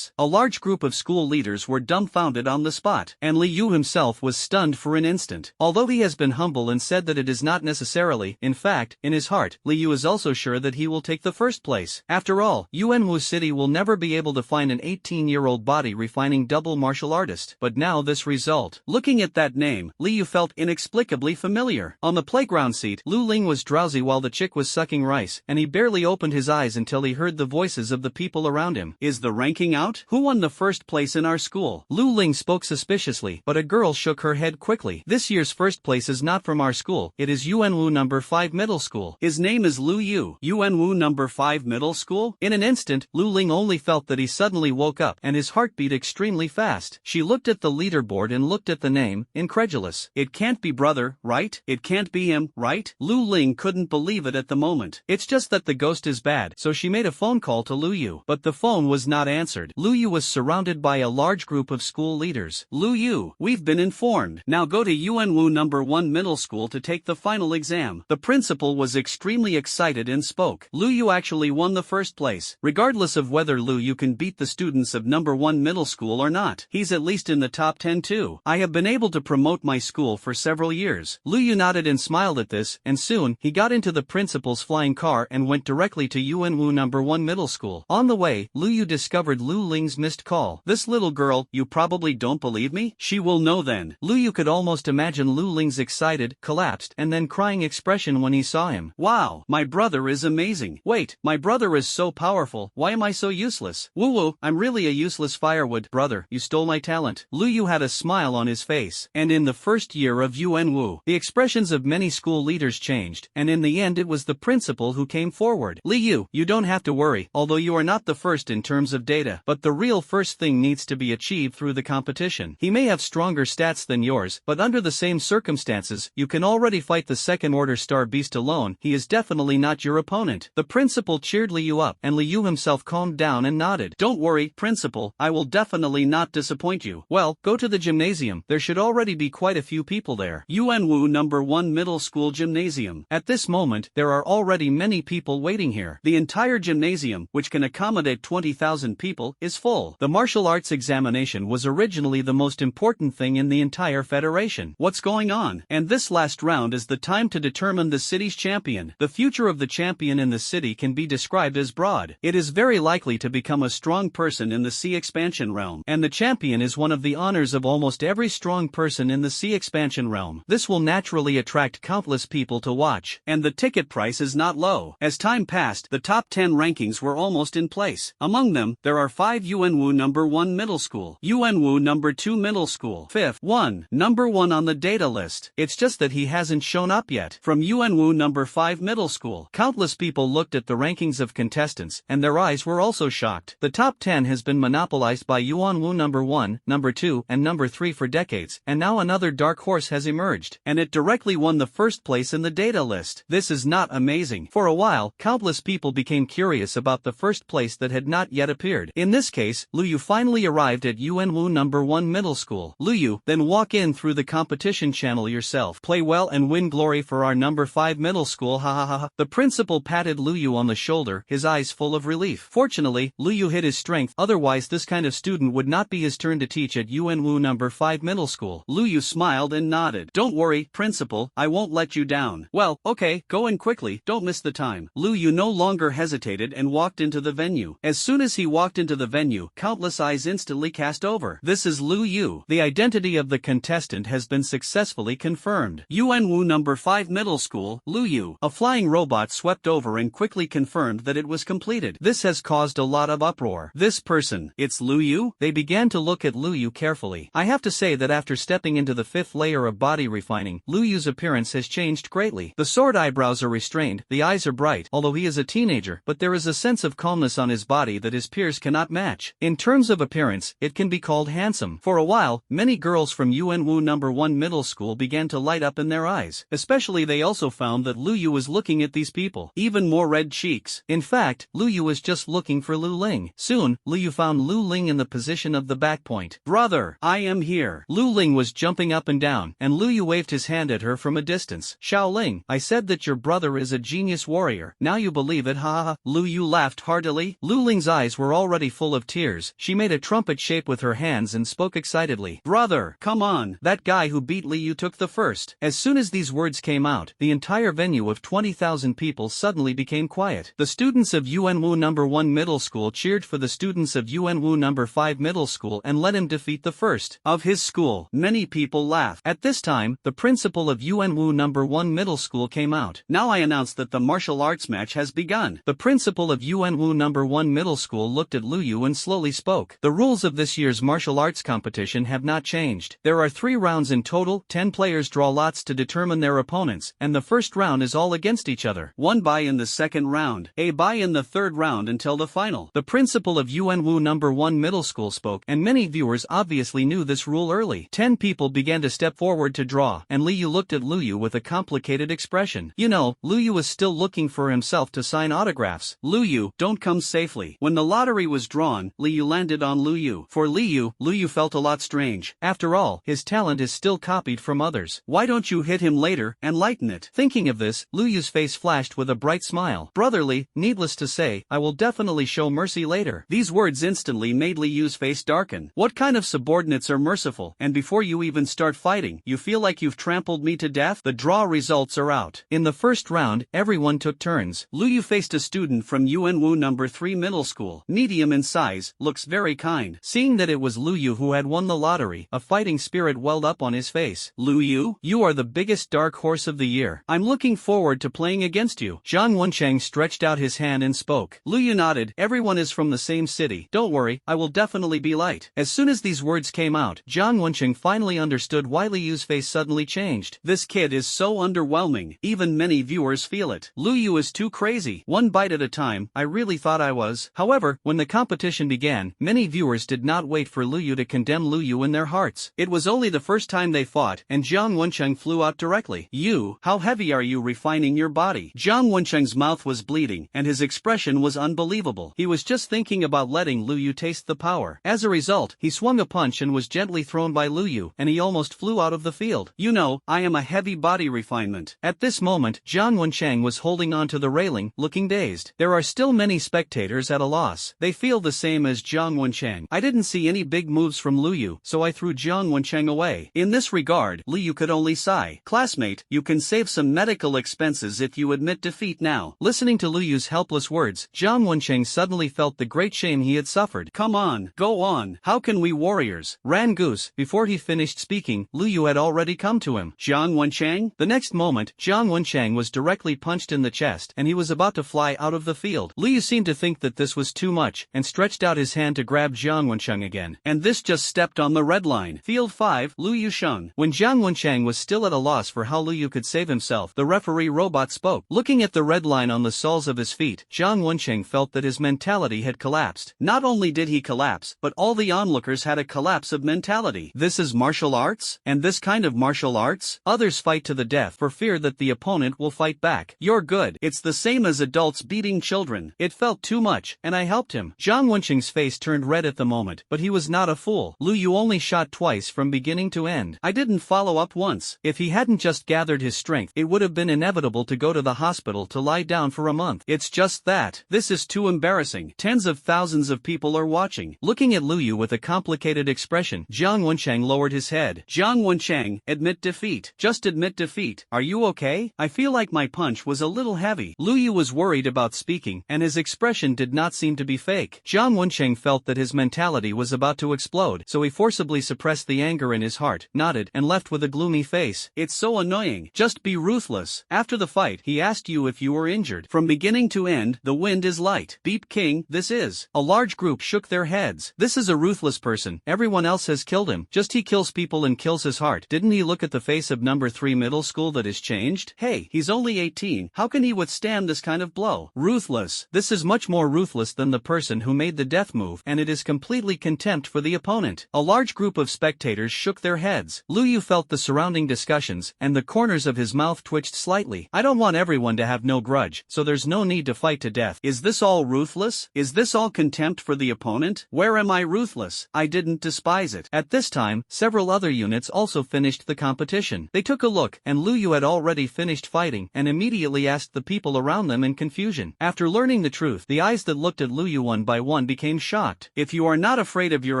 A large group of school leaders were dumbfounded on the spot, and Liu himself was stunned for an instant. Although he has been humble and said that it is not necessarily, in fact, in his heart, Liu is also sure that he will take the first place. After all, Yuanwu City will never be able to find an 18-year-old body refining double martial artist. But now this result. Looking at that name, Liu felt inexplicably familiar. On the playground seat, Lu Ling was drowsy while the chick was sucking rice, and he barely opened his eyes until he heard the voices of the people around him. Is the ranking out? Who won the first place in our school? Lu Ling spoke suspiciously, but a girl shook her head quickly. This year's first place is not from our school, it is Yuanwu number 5 middle school. His name is Lu Yu. Yuanwu number 5 middle school? In an instant, Lu Ling only felt that he suddenly woke up, and his heart beat extremely fast. She looked at the leaderboard and looked at the name, incredulous. It can't be brother, right? It can't be him, right? Lu Ling couldn't believe it at the moment. It's just that the ghost is bad, so she made a phone call to Lu Yu, but the phone was not answered. Lu Yu was surrounded by a large group of school leaders. Lu Yu, we've been informed. Now go to Yuanwu number 1 middle school to take the final exam. The principal was extremely excited and spoke. Lu Yu actually won the first place. Regardless of whether Lu Yu can beat the students of number 1 middle school or not, he's at least in the top 10 too. I have been able to promote my school for several years. Lu Yu nodded and smiled at this, and soon, he got into the principal's flying car and went directly to Yuanwu number 1 middle school. On the way, Lu Yu discovered Lu Ling's missed call. This little girl, you probably don't believe me? She will know then. Lu Yu could almost imagine Lu Ling's excited, collapsed, and then crying expression when he saw him. Wow, my brother is amazing. Wait, my brother is so powerful, why am I so useless? Woo-woo, I'm really a useless firewood. Brother, you stole my talent. Lu Yu had a smile on his face, and in the first year of Yuanwu, the expressions of many school leaders changed, and in the end it was the principal who came forward. Liu, you don't have to worry, although you are not the first in terms of data, but the real first thing needs to be achieved through the competition. He may have stronger stats than yours, but under the same circumstances, you can already fight the second-order star beast alone. He is definitely not your opponent. The principal cheered Liu up, and Liu himself calmed down and nodded. Don't worry, principal, I will definitely not disappoint you. Well, go to the gymnasium. There should already be quite a few people there. Yuanwu number 1 middle school gymnasium. At this moment, there are already many people waiting here. The entire gymnasium, which can accommodate 20,000 people, is full. The martial arts examination was originally the most important thing in the entire federation. What's going on? And this last round is the time to determine the city's champion. The future of the champion in the city can be described as broad. It is very likely to become a strong person in the sea expansion realm, and the champion is one of the honors of almost every strong person in the sea expansion realm. This will naturally attract countless people to watch, and the ticket price is not low. As time passed, the top 10 rankings were almost in place. Among them, there are 5 Yuanwu number 1 middle school, Yuanwu number 2 middle school, 5th, 1, number 1 on the data list. It's just that he hasn't shown up yet. From Yuanwu number 5 middle school, countless people looked at the rankings of contestants, and their eyes were also shocked. The top 10 has been monopolized by Yuanwu number 1, number 2, and number 3 for decades, and now another dark horse has emerged, and it directly won the first place in the data list. This is not amazing. For a while, countless people became curious about the first place that had not yet appeared. In this case, Lu Yu finally arrived at Yuanwu number 1 middle school. Lu Yu, then walk in through the competition channel yourself. Play well and win glory for our number 5 middle school, ha ha ha ha. The principal patted Luyu on the shoulder, his eyes full of relief. Fortunately, Luyu hid his strength, otherwise this kind of student would not be his turn to teach at UNWU number 5 middle school. Luyu smiled and nodded. Don't worry, principal, I won't let you down. Well, okay, go in quickly, don't miss the time. Luyu no longer hesitated and walked into the venue. As soon as he walked into the venue, countless eyes instantly cast over. This is Luyu. The identity of the contestant has been successfully confirmed. UNWU number 5 middle school, Luyu. A flying robot swept over and quickly confirmed that it was completed. This has caused a lot of uproar. This person, it's Luyu? They began to look at Luyu carefully. I have to say that after stepping into the 5th layer of body refining, Luyu's appearance has changed greatly. The sword eyebrows are restrained, the eyes are bright, although he is a teenager, but there is a sense of calmness on his body that his peers cannot match. In terms of appearance, it can be called handsome. For a while, many girls from UNWU number 1 middle school began to light up in their eyes. Especially they also found that Luyu was looking at these people. Even more red cheeks. In fact, Luyu was just looking for Lu Ling. Soon, Luyu found Lu Ling in the position of the back point. Brother, I am here. Lu Ling was jumping up and down, and Luyu waved his hand at her from a distance. Xiaoling, I said that your brother is a genius warrior. Now you believe it, ha ha ha. Luyu laughed heartily. Lu Ling's eyes were already full of tears. She made a trumpet shape with her hands and spoke excitedly. Brother, come on. That guy who beat Liu took the first. As soon as these words came out, the entire venue of 20,000 people suddenly became quiet. The students of UNWU number 1 middle school cheered for the students of UNWU number 5 middle school and let him defeat the first of his school. Many people laughed. At this time, the principal of UNWU number 1 middle school came out. Now I announce that the martial arts match has begun. The principal of UNWU number 1 middle school looked at Luyu and slowly spoke. The rules of this year's martial arts competition have not changed. There are 3 rounds in total, 10 players draw lots to determine their opponents, and the first round is all against each other. 1 bye in the second round, a bye in the third round until the final. The principal of UNWU number 1 middle school spoke, and many viewers obviously knew this rule early. 10 people began to step forward to draw, and Liu looked at Luyu with a complicated expression. You know, Luyu was still looking for himself to sign autographs. Luyu, don't come safely. When the lottery was drawn, Liu landed on Luyu. For Liu felt a lot strange. After all, his talent is still copied from others. Why don't you hit him later and lighten it? Thinking of this, Luyu's face flashed with a bright smile. Brotherly, needless to say, I will definitely show mercy later. These words instantly made Liyu's face darken. What kind of subordinates are merciful? And before you even start fighting, you feel like you've trampled me to death? The draw results are out. In the first round, everyone took turns. Luyu faced a student from UNWU number 3 middle school. Medium in size, looks very kind. Seeing that it was Luyu who had won the lottery, a fighting spirit welled up on his face. Luyu, you are the biggest dark horse of the year. I'm looking forward to playing against you. Zhang Wencheng stretched out his hand and spoke. Luyu nodded. Everyone is from the same city. Don't worry, I will definitely be light. As soon as these words came out, Zhang Wencheng finally understood why Liyu's face suddenly changed. This kid is so underwhelming. Even many viewers feel it. Luyu is too crazy. 1 bite at a time, I really thought I was. However, when the competition began, many viewers did not wait for Luyu to condemn Luyu in their hearts. It was only the first time they fought, and Zhang Wencheng flew out directly. You, how heavy are you refining your body? Zhang Wencheng's mouth was bleeding, and his expression was unbelievable. He was just thinking about letting Luyu taste the power. As a result, he swung a punch and was gently thrown by Luyu, and he almost flew out of the field. You know, I am a heavy body refinement. At this moment, Zhang Wencheng was holding on to the railing, looking dazed. There are still many spectators at a loss. They feel the same as Zhang Wencheng. I didn't see any big moves from Luyu, so I threw Zhang Wencheng away. In this regard, Liu could only sigh. Classmate, you can save some medical expenses if you admit defeat now. Listening to Luyu's helpless words, Zhang Wencheng suddenly felt the great shame he had suffered. Come on, go on. How can we warriors? Ran Goose. Before he finished speaking, Luyu had already come to him. Zhang Wencheng? The next moment, Zhang Wencheng was directly punched in the chest, and he was about to fly out of the field. Liu seemed to think that this was too much, and stretched out his hand to grab Zhang Wencheng again. And this just stepped on the red line. Field 5, Luyu Sheng. When Zhang Wencheng was still at a loss for how Luyu could save himself, the referee robot spoke. Looking at the red line on the soles of his feet, Zhang Wencheng felt that his mentality had collapsed. Not only did he collapse, but all the onlookers had a collapse of mentality. This is martial arts? And this kind of martial arts? Others fight to the death for fear that the opponent will fight back. You're good. It's the same as adults beating children. It felt too much, and I helped him. Zhang Wencheng's face turned red at the moment, but he was not a fool. Luyu only shot twice from from beginning to end. I didn't follow up once. If he hadn't just gathered his strength, it would have been inevitable to go to the hospital to lie down for a month. It's just that. This is too embarrassing. Tens of thousands of people are watching. Looking at Lu Yu with a complicated expression, Jiang Wenchang lowered his head. Jiang Wenchang, admit defeat. Just admit defeat. Are you okay? I feel like my punch was a little heavy. Lu Yu was worried about speaking, and his expression did not seem to be fake. Jiang Wenchang felt that his mentality was about to explode, so he forcibly suppressed the anger in his heart, nodded, and left with a gloomy face. It's so annoying. Just be ruthless. After the fight, he asked you if you were injured. From beginning to end, the wind is light. Beep King, this is. A large group shook their heads. This is a ruthless person. Everyone else has killed him. Just he kills people and kills his heart. Didn't he look at the face of number 3 middle school that is changed? Hey, he's only 18. How can he withstand this kind of blow? Ruthless. This is much more ruthless than the person who made the death move, and it is completely contempt for the opponent. A large group of spectators shook their heads. Lu Yu felt the surrounding discussions, and the corners of his mouth twitched slightly. I don't want everyone to have no grudge, so there's no need to fight to death. Is this all ruthless? Is this all contempt for the opponent? Where am I ruthless? I didn't despise it. At this time, several other units also finished the competition. They took a look, and Lu Yu had already finished fighting, and immediately asked the people around them in confusion. After learning the truth, the eyes that looked at Lu Yu one by one became shocked. If you are not afraid of your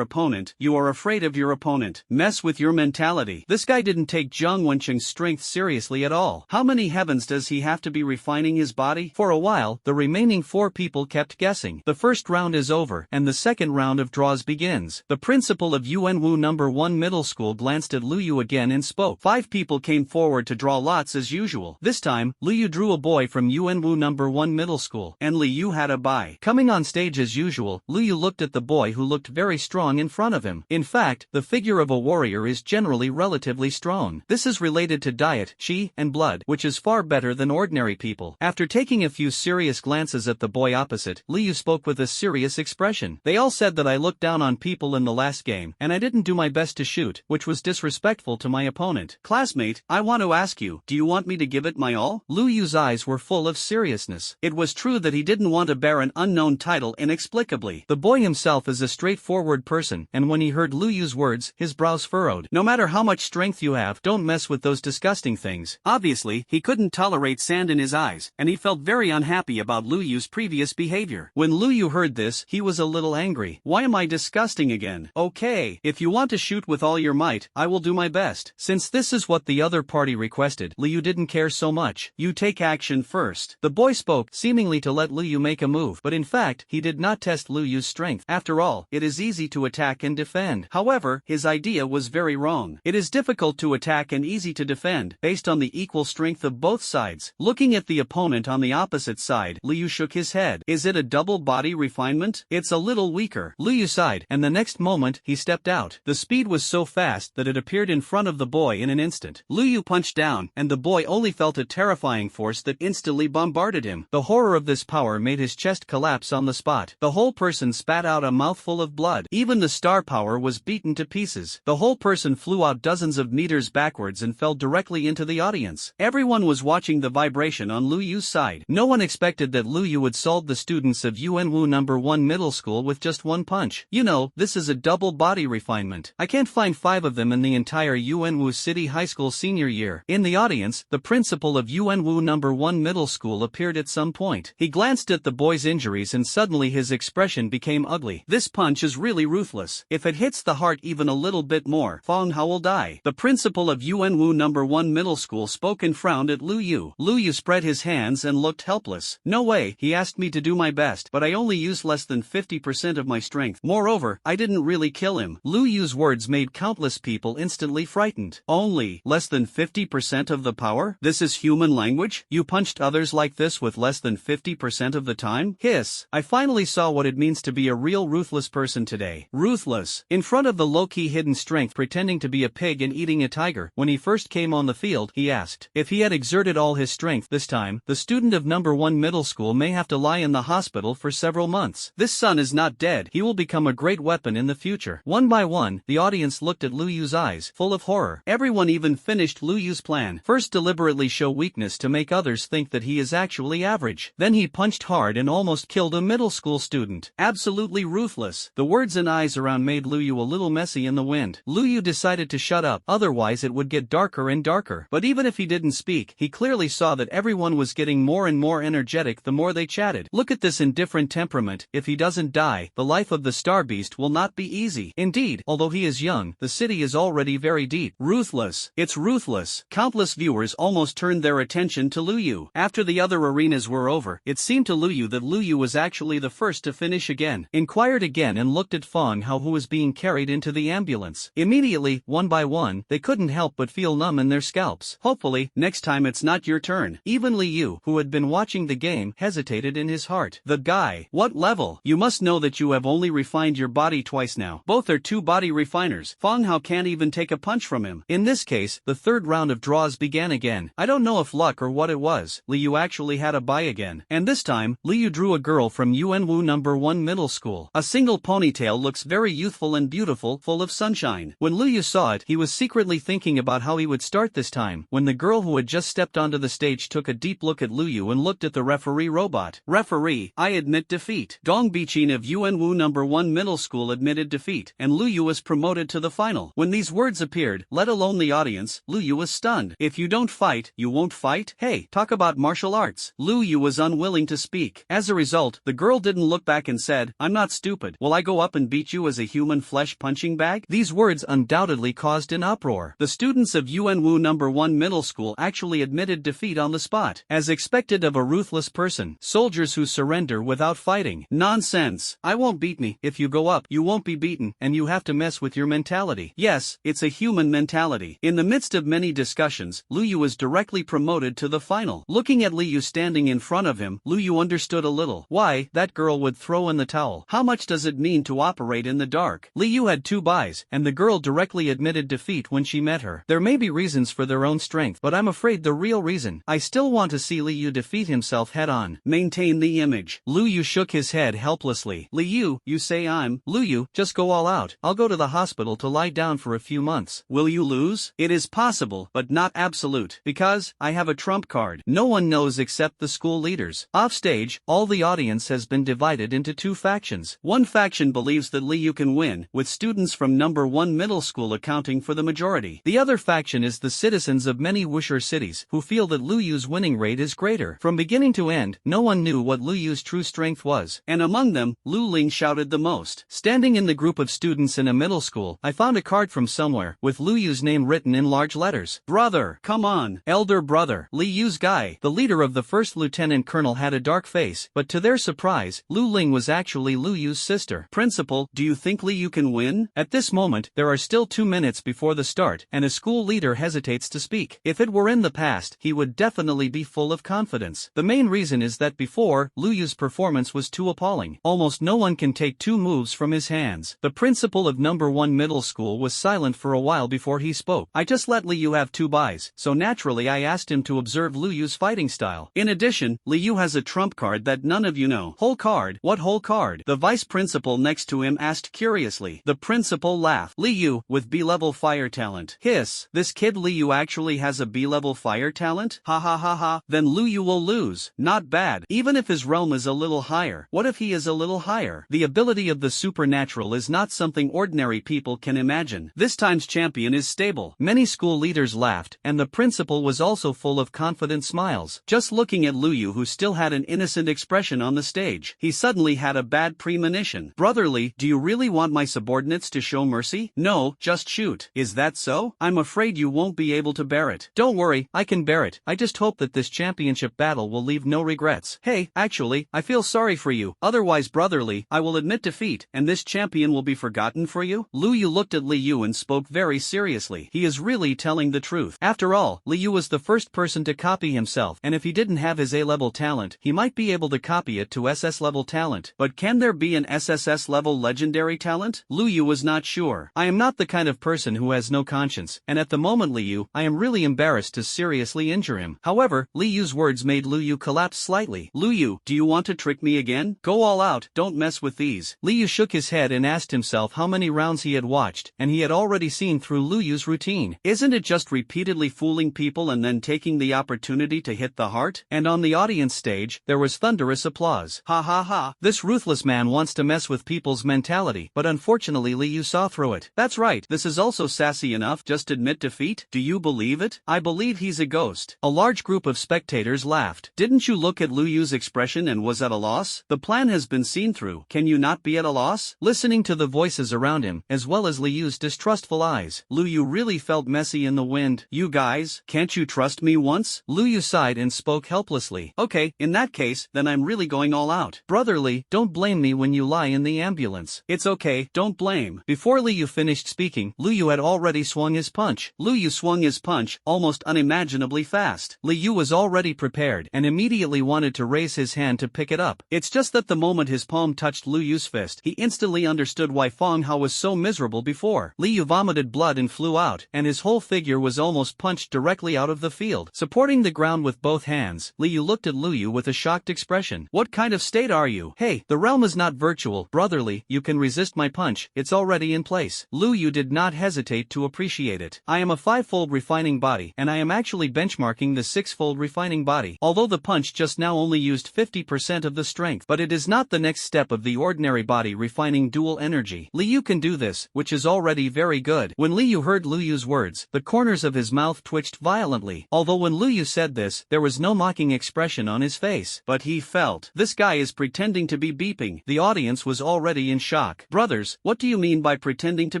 opponent, you are afraid of your opponent. Mess with your mentality. This guy didn't take Jiang Wencheng's strength seriously at all. How many heavens does he have to be refining his body? For a while, the remaining 4 people kept guessing. The first round is over, and the second round of draws begins. The principal of Yuanwu number 1 middle school glanced at Lu Yu again and spoke. 5 people came forward to draw lots as usual. This time, Lu Yu drew a boy from Yuanwu number 1 middle school, and Li Yu had a bye. Coming on stage as usual, Lu Yu looked at the boy who looked very strong in front of him. In fact, the figure of a warrior is generally relatively strong. This is related to diet, qi, and blood, which is far better than ordinary people. After taking a few serious glances at the boy opposite, Lu Yu spoke with a serious expression. They all said that I looked down on people in the last game, and I didn't do my best to shoot, which was disrespectful to my opponent. Classmate, I want to ask you, do you want me to give it my all? Lu Yu's eyes were full of seriousness. It was true that he didn't want to bear an unknown title inexplicably. The boy himself is a straightforward person, and when he heard Lu Yu's words, his brows furrowed. No matter how much strength you have, don't mess with those disgusting things. Obviously, he couldn't tolerate sand in his eyes, and he felt very unhappy about Lu Yu's previous behavior. When Lu Yu heard this, he was a little angry. Why am I disgusting again? Okay, if you want to shoot with all your might, I will do my best. Since this is what the other party requested, Lu Yu didn't care so much. You take action first. The boy spoke, seemingly to let Lu Yu make a move, but in fact, he did not test Lu Yu's strength. After all, it is easy to attack and defend. However, his idea was very wrong. It is difficult to attack and easy to defend, based on the equal strength of both sides. Looking at the opponent on the opposite side, Lu Yu shook his head. Is it a double body refinement? It's a little weaker. Lu Yu sighed, and the next moment, he stepped out. The speed was so fast that it appeared in front of the boy in an instant. Lu Yu punched down, and the boy only felt a terrifying force that instantly bombarded him. The horror of this power made his chest collapse on the spot. The whole person spat out a mouthful of blood. Even the star power was beaten to pieces. The whole person flew out dozens of meters backwards and fell directly into the audience. Everyone was watching the vibration on Lu Yu's side. No one expected that Lu Yu would solve the students of Yuanwu number 1 middle school with just one punch. You know, this is a double body refinement. I can't find 5 of them in the entire Yuanwu City High School senior year. In the audience, the principal of Yuanwu number 1 middle school appeared at some point. He glanced at the boy's injuries and suddenly his expression became ugly. This punch is really ruthless. If it hits the heart even a little bit more, Fong Hao will die. The principal of Yuanwu number 1 middle school spoke and frowned at Lu Yu. Lu Yu spread his hands and looked helpless. No way, he asked me to do my best, but I only used less than 50% of my strength. Moreover, I didn't really kill him. Lu Yu's words made countless people instantly frightened. Only less than 50% of the power? This is human language? You punched others like this with less than 50% of the time? Hiss. I finally saw what it means to be a real ruthless person today. Ruthless. In front of the low-key hidden strength pretending to be a pig and eating a tiger, when he first came on the field, he asked. If he had exerted all his strength this time, the student of number 1 middle school may have to lie in the hospital for several months. This son is not dead. He will become a great weapon in the future. One by one, the audience looked at Lu Yu's eyes, full of horror. Everyone even finished Lu Yu's plan. First deliberately show weakness to make others think that he is actually average. Then he punched hard and almost killed a middle school student. Absolutely ruthless. The words and eyes around made Lu Yu a little messy in the wind. wind. Lu Yu decided to shut up, otherwise it would get darker and darker. But even if he didn't speak, he clearly saw that everyone was getting more and more energetic the more they chatted. Look at this indifferent temperament. If he doesn't die, the life of the Star Beast will not be easy. Indeed, although he is young, the city is already very deep. Ruthless. It's ruthless. Countless viewers almost turned their attention to Lu Yu. After the other arenas were over, it seemed to Lu Yu that Lu Yu was actually the first to finish again. Inquired again and looked at Feng Hao, who was being carried into the ambulance. Immediately, one by one, they couldn't help but feel numb in their scalps. Hopefully, next time it's not your turn. Even Li Yu, who had been watching the game, hesitated in his heart. The guy. What level? You must know that you have only refined your body twice now. Both are two body refiners. Feng Hao can't even take a punch from him. In this case, the third round of draws began again. I don't know if luck or what it was. Li Yu actually had a bye again. And this time, Li Yu drew a girl from Yuanwu No. 1 Middle School. A single ponytail looks very youthful and beautiful, full of sunshine. When Lu Yu saw it, he was secretly thinking about how he would start this time. When the girl who had just stepped onto the stage took a deep look at Lu Yu and looked at the referee robot. Referee, I admit defeat. Dong Bichin of Yuanwu No. 1 Middle School admitted defeat, and Lu Yu was promoted to the final. When these words appeared, let alone the audience, Lu Yu was stunned. If you don't fight, you won't fight? Hey, talk about martial arts. Lu Yu was unwilling to speak. As a result, the girl didn't look back and said, I'm not stupid. Will I go up and beat you as a human flesh punching bag? These words undoubtedly caused an uproar. The students of Yuanwu No. 1 Middle School actually admitted defeat on the spot, as expected of a ruthless person. Soldiers who surrender without fighting. Nonsense. I won't beat me. If you go up, you won't be beaten, and you have to mess with your mentality. Yes, it's a human mentality. In the midst of many discussions, Lu Yu was directly promoted to the final. Looking at Li Yu standing in front of him, Lu Yu understood a little why that girl would throw in the towel. How much does it mean to operate in the dark? Li Yu had two buys, and the girl directly admitted defeat when she met her. There may be reasons for their own strength, but I'm afraid the real reason. I still want to see Li Yu defeat himself head-on. Maintain the image. Lu Yu shook his head helplessly. Li Yu, you say I'm. Lu Yu, just go all out. I'll go to the hospital to lie down for a few months. Will you lose? It is possible, but not absolute. Because I have a trump card. No one knows except the school leaders. Offstage, all the audience has been divided into two factions. One faction believes that Li Yu can win, with students from No. 1 Middle School accounting for the majority. The other faction is the citizens of many Wuxia cities, who feel that Lu Yu's winning rate is greater. From beginning to end, no one knew what Lu Yu's true strength was. And among them, Lu Ling shouted the most. Standing in the group of students in a middle school, I found a card from somewhere, with Lu Yu's name written in large letters. Brother, come on. Elder brother. Li Yu's guy. The leader of the first lieutenant colonel had a dark face, but to their surprise, Lu Ling was actually Lu Yu's sister. Principal, do you think Li Yu can win? At this moment, there are still 2 minutes before the start, and a school leader hesitates to speak. If it were in the past, he would definitely be full of confidence. The main reason is that before, Lu Yu's performance was too appalling. Almost no one can take 2 moves from his hands. The principal of No. 1 Middle School was silent for a while before he spoke. I just let Li Yu have 2 buys, so naturally I asked him to observe Lu Yu's fighting style. In addition, Li Yu has a trump card that none of you know. Whole card? What whole card? The vice principal next to him asked curiously. The principal laughed. Li Yu, with B-level fire talent. Hiss. This kid Li Yu actually has a B-level fire talent? Ha ha ha ha. Then Lu Yu will lose. Not bad. Even if his realm is a little higher. What if he is a little higher? The ability of the supernatural is not something ordinary people can imagine. This time's champion is stable. Many school leaders laughed, and the principal was also full of confident smiles. Just looking at Lu Yu, who still had an innocent expression on the stage, he suddenly had a bad premonition. Brotherly, do you really want my subordinates to show mercy? No, just shoot. Is that so? I'm afraid you won't be able to bear it. Don't worry, I can bear it. I just hope that this championship battle will leave no regrets. Hey, actually, I feel sorry for you. Otherwise, brotherly, I will admit defeat, and this champion will be forgotten for you? Lu Yu looked at Li Yu and spoke very seriously. He is really telling the truth. After all, Li Yu was the first person to copy himself, and if he didn't have his A-level talent, he might be able to copy it to SS-level talent. But can there be an SSS-level legendary talent? Lu Yu was not sure. I am not the kind of person who has no conscience, and at the moment Li Yu, I am really embarrassed to seriously injure him. However, Li Yu's words made Lu Yu collapse slightly. Lu Yu, do you want to trick me again? Go all out, don't mess with these. Li Yu shook his head and asked himself how many rounds he had watched, and he had already seen through Lu Yu's routine. Isn't it just repeatedly fooling people and then taking the opportunity to hit the heart? And on the audience stage, there was thunderous applause. Ha ha ha. This ruthless man wants to mess with people's mentality, but unfortunately Li Yu saw through through it. That's right, this is also sassy enough, just admit defeat? Do you believe it? I believe he's a ghost. A large group of spectators laughed. Didn't you look at Lu Yu's expression and was at a loss? The plan has been seen through. Can you not be at a loss? Listening to the voices around him, as well as Lu Yu's distrustful eyes, Lu Yu really felt messy in the wind. You guys, can't you trust me once? Lu Yu sighed and spoke helplessly. Okay, in that case, then I'm really going all out. Brotherly, don't blame me when you lie in the ambulance. It's okay, don't blame. Before Lu Yu finished speaking, Lu Yu had already swung his punch. Lu Yu swung his punch, almost unimaginably fast. Lu Yu was already prepared and immediately wanted to raise his hand to pick it up. It's just that the moment his palm touched Lu Yu's fist, he instantly understood why Feng Hao was so miserable before. Lu Yu vomited blood and flew out, and his whole figure was almost punched directly out of the field. Supporting the ground with both hands, Lu Yu looked at Lu Yu with a shocked expression. What kind of state are you? Hey, the realm is not virtual. Brotherly, you can resist my punch, it's already in place. Lu Yu did not hesitate to appreciate it. I am a 5-fold refining body, and I am actually benchmarking the 6-fold refining body. Although the punch just now only used 50% of the strength, but it is not the next step of the ordinary body refining dual energy. Lu Yu can do this, which is already very good. When Lu Yu heard Lu Yu's words, the corners of his mouth twitched violently. Although when Lu Yu said this, there was no mocking expression on his face. But he felt, this guy is pretending to be beeping. The audience was already in shock. Brothers, what do you mean by pretending to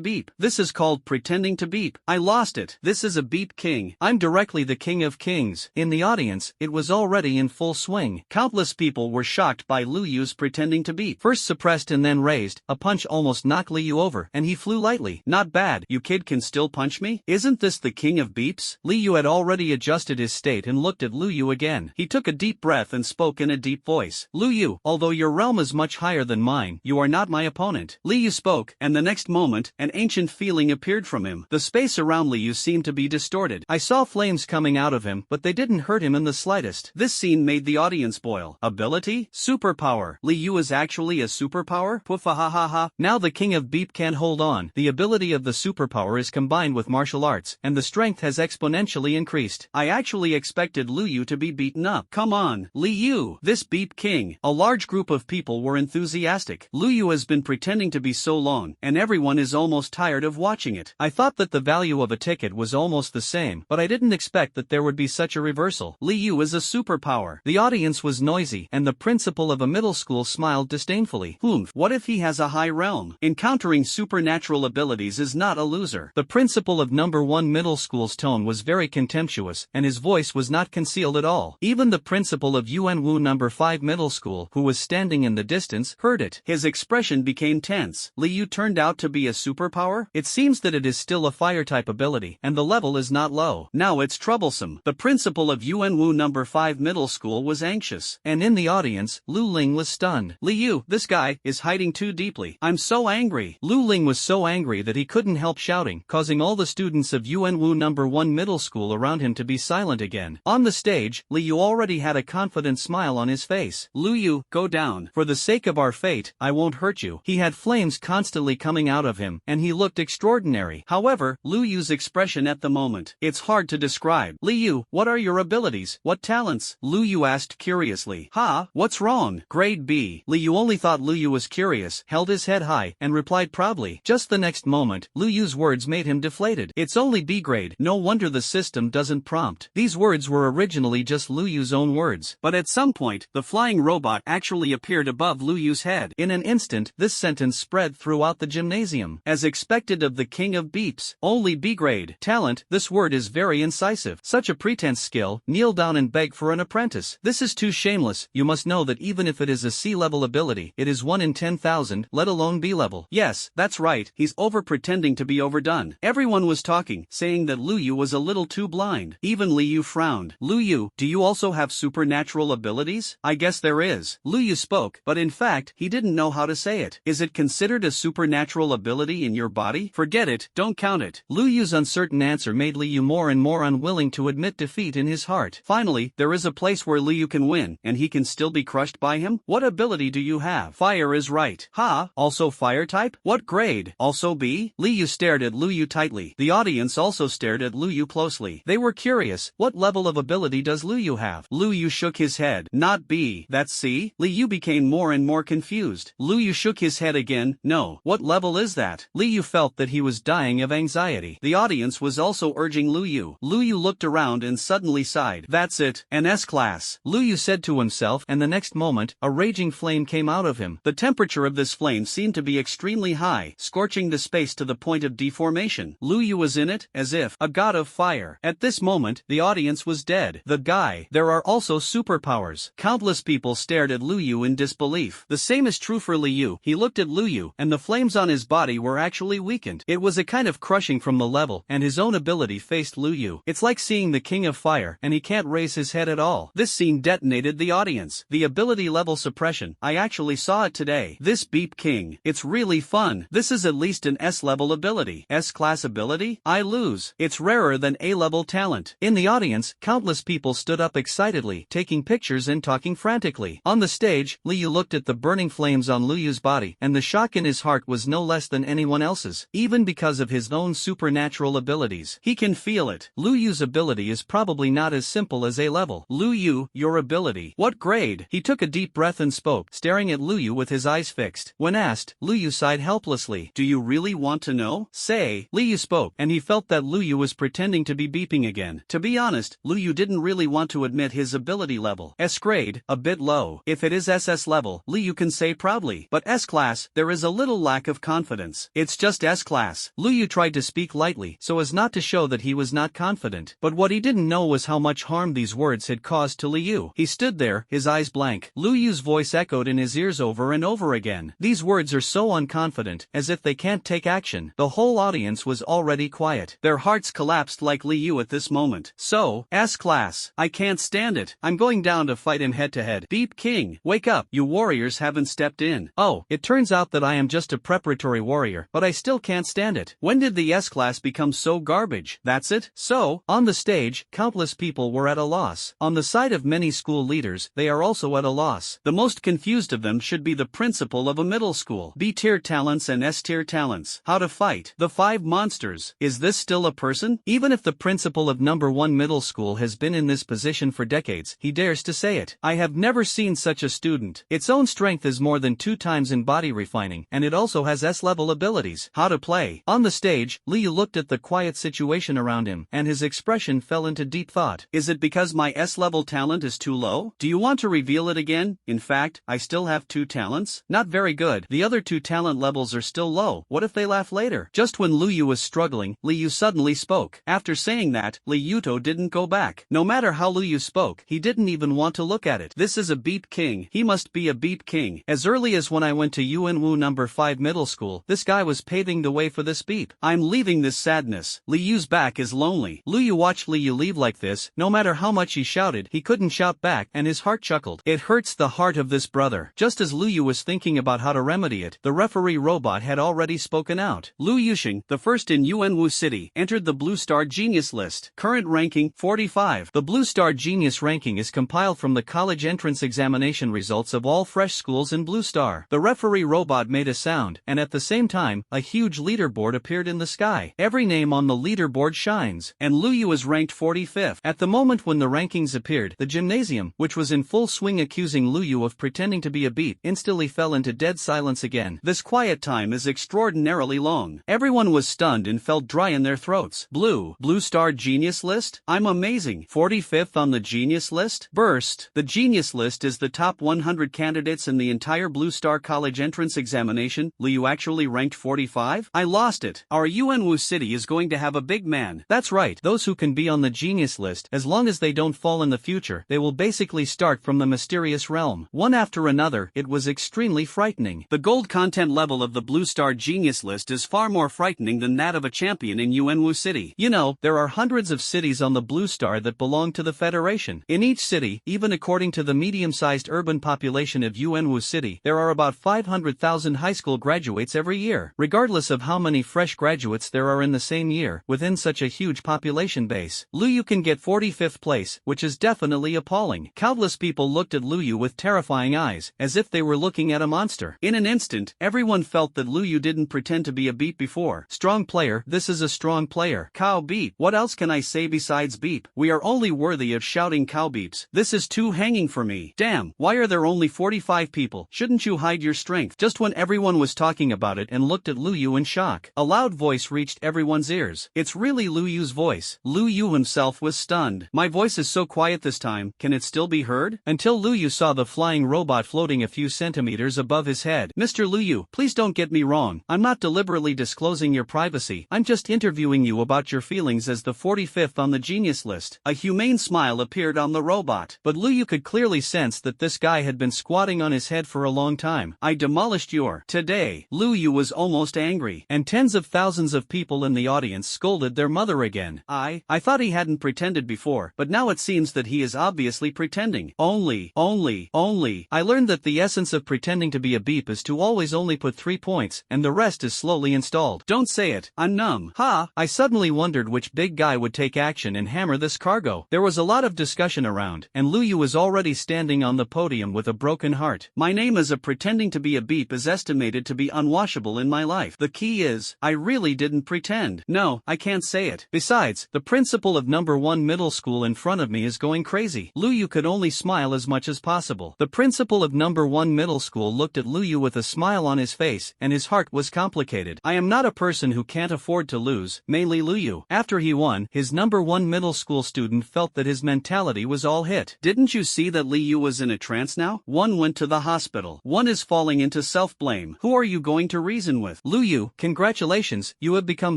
beep? This is called pretending to beep. I lost it. This is a beep king. I'm directly the king of kings. In the audience, it was already in full swing. Countless people were shocked by Lu Yu's pretending to beep. First suppressed and then raised, a punch almost knocked Lu Yu over, and he flew lightly. Not bad. You kid can still punch me? Isn't this the king of beeps? Lu Yu had already adjusted his state and looked at Lu Yu again. He took a deep breath and spoke in a deep voice. Lu Yu, although your realm is much higher than mine, you are not my opponent. Lu Yu spoke, and the next moment, an ancient feeling appeared from him. The space around Lu Yu seemed to be distorted. I saw flames coming out of him, but they didn't hurt him in the slightest. This scene made the audience boil. Ability? Superpower. Lu Yu is actually a superpower? Poofahahaha. Now the king of beep can't hold on. The ability of the superpower is combined with martial arts, and the strength has exponentially increased. I actually expected Lu Yu to be beaten up. Come on, Lu Yu, this beep king. A large group of people were enthusiastic. Lu Yu has been pretending to be so long, and everyone is almost tired of watching it. I thought that the value of a ticket was almost the same, but I didn't expect that there would be such a reversal. Lu Yu is a superpower. The audience was noisy, and the principal of a middle school smiled disdainfully. What if he has a high realm? Encountering supernatural abilities is not a loser. The principal of number 1 middle school's tone was very contemptuous, and his voice was not concealed at all. Even the principal of Yuanwu number 5 middle school, who was standing in the distance, heard it. His expression became tense. Lu Yu turned out to be a superpower? It seems that it is still a fire-type ability, and the level is not low. Now it's troublesome. The principal of Yuanwu number 5 middle school was anxious. And in the audience, Lu Ling was stunned. Lu Yu, this guy, is hiding too deeply. I'm so angry. Lu Ling was so angry that he couldn't help shouting, causing all the students of Yuanwu number 1 middle school around him to be silent again. On the stage, Lu Yu already had a confident smile on his face. Lu Yu, go down. For the sake of our fate, I won't hurt you. He had flames constantly coming out of him, and he looked extraordinary. However, Lu Yu's expression at the moment, it's hard to describe. Lu Yu, what are your abilities? What talents? Lu Yu asked curiously. What's wrong? Grade B. Lu Yu only thought Lu Yu was curious, held his head high, and replied proudly. Just the next moment, Lu Yu's words made him deflated. It's only B grade. No wonder the system doesn't prompt. These words were originally just Lu Yu's own words. But at some point, the flying robot actually appeared above Lu Yu's head. In an instant, this sentence spread throughout the gymnasium. As expected of the king of beeps, only B grade. Talent, this word is very incisive. Such a pretense skill, kneel down and beg for an apprentice. This is too shameless. You must know that even if it is a C-level ability, it is 1 in 10,000, let alone B-level. Yes, that's right, he's over pretending to be overdone. Everyone was talking, saying that Lu Yu was a little too blind. Even Lu Yu frowned. Lu Yu, do you also have supernatural abilities? I guess there is. Lu Yu spoke, but in fact, he didn't know how to say it. Is it considered a supernatural ability in your body? Forget it, don't count it. Lu Yu's uncertain answer made Lu Yu more and more unwilling to admit defeat in his heart. Finally, there is a place where Lu Yu can win, and he can still be crushed by him? What ability do you have? Fire is right. Also fire type? What grade? Also B? Lu Yu stared at Lu Yu tightly. The audience also stared at Lu Yu closely. They were curious. What level of ability does Lu Yu have? Lu Yu shook his head. Not B. That's C? Lu Yu became more and more confused. Lu Yu shook his head again. No. What level is that? not. Liu felt that he was dying of anxiety. The audience was also urging Liu. Liu looked around and suddenly sighed. That's it, an S-class, Liu said to himself, and the next moment, a raging flame came out of him. The temperature of this flame seemed to be extremely high, scorching the space to the point of deformation. Liu was in it, as if a god of fire. At this moment, the audience was dead. The guy. There are also superpowers. Countless people stared at Liu in disbelief. The same is true for Liu. He looked at Liu, and the flames on his body were actually weakened. It was a kind of crushing from the level, and his own ability faced Liu. It's like seeing the king of fire, and he can't raise his head at all. This scene detonated the audience. The ability level suppression. I actually saw it today. This Beep King. It's really fun. This is at least an S-level ability. S-class ability? I lose. It's rarer than A-level talent. In the audience, countless people stood up excitedly, taking pictures and talking frantically. On the stage, Liu looked at the burning flames on Liu's body, and the shock in his heart was no less than anyone else's, even because of his own supernatural abilities. He can feel it. Liu's ability is probably not as simple as A-level. Liu, your ability. What grade? He took a deep breath and spoke, staring at Liu with his eyes fixed. When asked, Liu sighed helplessly. Do you really want to know? Say. Liu spoke, and he felt that Liu was pretending to be beeping again. To be honest, Liu didn't really want to admit his ability level. S grade, a bit low. If it is SS level, Liu can say proudly. But S class, there is a little lack of confidence. It's just S class. Liu tried to speak lightly, so as not to show that he was not confident. But what he didn't know was how much harm these words had caused to Liu. He stood there, his eyes blank. Liu's voice echoed in his ears over and over again. These words are so unconfident, as if they can't take action. The whole audience was already quiet. Their hearts collapsed like Liu at this moment. So, S-class. I can't stand it. I'm going down to fight him head-to-head. Beep King, wake up. You warriors haven't stepped in. Oh, it turns out that I am just a preparatory warrior, but I still can't stand it. When did the S-class become so garbage? That's it? So, on the stage, countless people were at a loss. On the side of many school leaders, they are also at a loss. The most confused of them should be the principal of a middle school. B-tier talents and S-tier talents. How to fight. The 5 monsters. Is this still a person? Even if the principal of number 1 middle school has been in this position for decades, he dares to say it. I have never seen such a student. Its own strength is more than 2 times in body refining, and it also has S-level abilities. How to play. On the stage, Liu looked at the quiet situation around him, and his expression fell into deep thought. Is it because my S-level talent is too low? Do you want to reveal it again? In fact, I still have 2 talents? Not very good. The other 2 talent levels are still low. What if they laugh later? Just when Liu was struggling, Liu suddenly spoke. After saying that, Liuto didn't go back. No matter how Liu spoke, he didn't even want to look at it. This is a Beep King. He must be a Beep King. As early as when I went to Yuanwu number 5 middle school, this guy was paving the way for this beep. I'm leaving this sadness. Liu's back is lonely. Liu watched Liu leave like this. No matter how much he shouted, he couldn't shout back, and his heart chuckled. It hurts the heart of this brother. Just as Liu was thinking about how to remedy it, the referee robot had already spoken out. Liu Yuxing, the first in Yuanwu City, entered the Blue Star Genius list. Current ranking, 45. The Blue Star Genius ranking is compiled from the college entrance examination results of all fresh schools in Blue Star. The referee robot made a sound, and at the same time, a huge leaderboard appeared in the sky. Every name on the leaderboard shines, and Liu is ranked 45th. At the moment when the rankings appeared, the gymnasium, which was in full swing accusing Liu of pretending to be a beep, instantly fell into dead silence again. This quiet time is extraordinarily long. Everyone was stunned and felt dry in their throats. Blue Star Genius list? I'm amazing. 45th on the Genius list? Burst. The Genius list is the top 100 candidates in the entire Blue Star college entrance examination. Liu actually ranked 45? I lost it. Our Yuanwu City is going to have a big man. That's right. Those who can be on the Genius list, as long as they don't fall in the future, they will basically start from the mysterious realm. One after another, it was extremely frightening. The gold content level of the Blue Star Genius list is far more frightening than that of a champion in Yuanwu City. You know, there are hundreds of cities on the Blue Star that belong to the Federation. In each city, even according to the medium-sized urban population of Yuanwu City, there are about 500,000 high school graduates every year. Regardless of how many fresh graduates there are in the same year, within such a huge population base, Liu can get 45th place, which is definitely appalling. Countless people looked at Liu with terrifying eyes, as if they were looking at a monster. In an instant, everyone felt that Liu didn't pretend to be a beep before. Strong player, this is a strong player. Cow beep. What else can I say besides beep? We are only worthy of shouting cow beeps. This is too hanging for me. Damn, why are there only 45 people? Shouldn't you hide your strength? Just when everyone was talking about it and looked at Lu Yu in shock. A loud voice reached everyone's ears. It's really Lu Yu's voice. Lu Yu himself was stunned. My voice is so quiet this time, can it still be heard? Until Lu Yu saw the flying robot floating a few centimeters above his head. Mr. Lu Yu, please don't get me wrong. I'm not deliberately disclosing your privacy. I'm just interviewing you about your feelings as the 45th on the genius list. A humane smile appeared on the robot. But Lu Yu could clearly sense that this guy had been squatting on his head for a long time. I demolished your. Today, Lu Yu was almost angry. And tens of thousands of people in the audience scolded their mother again. I thought he hadn't pretended before, but now it seems that he is obviously pretending. Only. I learned that the essence of pretending to be a beep is to always only put 3 points, and the rest is slowly installed. Don't say it. I'm numb. Ha! I suddenly wondered which big guy would take action and hammer this cargo. There was a lot of discussion around, and Lu Yu was already standing on the podium with a broken heart. My name as a pretending to be a beep is estimated to be unwashable in my life. The key is, I really didn't pretend. No, I can't say it. Besides, the principal of number 1 middle school in front of me is going crazy. Lu Yu could only smile as much as possible. The principal of number 1 middle school looked at Lu Yu with a smile on his face, and his heart was complicated. I am not a person who can't afford to lose, mainly Lu Yu. After he won, his number 1 middle school student felt that his mentality was all hit. Didn't you see that Lu Yu was in a trance now? One went to the hospital. One is falling into self-blame. Who are you going to reason with? Lu Yu, congratulations, you have become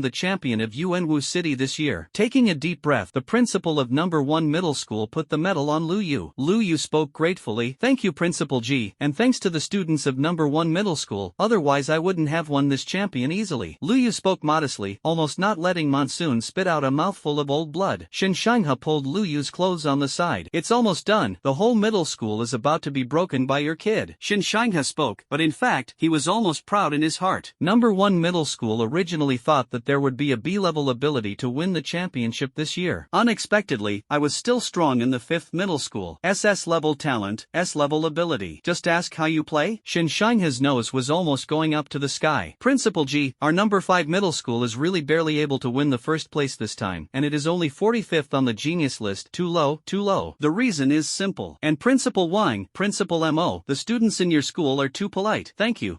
the champion of Yuanwu City this year. Taking a deep breath, the principal of number 1 middle school put the medal on Lu Yu. Lu Yu spoke gratefully. Thank you, Principal G, and thanks to the students of number 1 middle school, otherwise I wouldn't have won this champion easily. Lu Yu spoke modestly, almost not letting Monsoon spit out a mouthful of old blood. Shin Shangha pulled Lu Yu's clothes on the side. It's almost done. The whole middle school is about to be broken by your kid. Shin Shangha spoke, but in fact, he was almost proud in his heart. Number 1 middle school originally thought that there would be a B-level ability to win the championship this year. Unexpectedly, I was still strong in the 5th middle school. SS-level talent, S-level ability. Just ask how you play? Shin Shangha's nose was almost going up to the sky. Principal G, our number 5 middle school is really barely able to win the first place this time, and it is only 45th on the genius list. Too low. The reason is simple. And Principal Wang, Principal Mo, the students in your school are too polite. Thank you.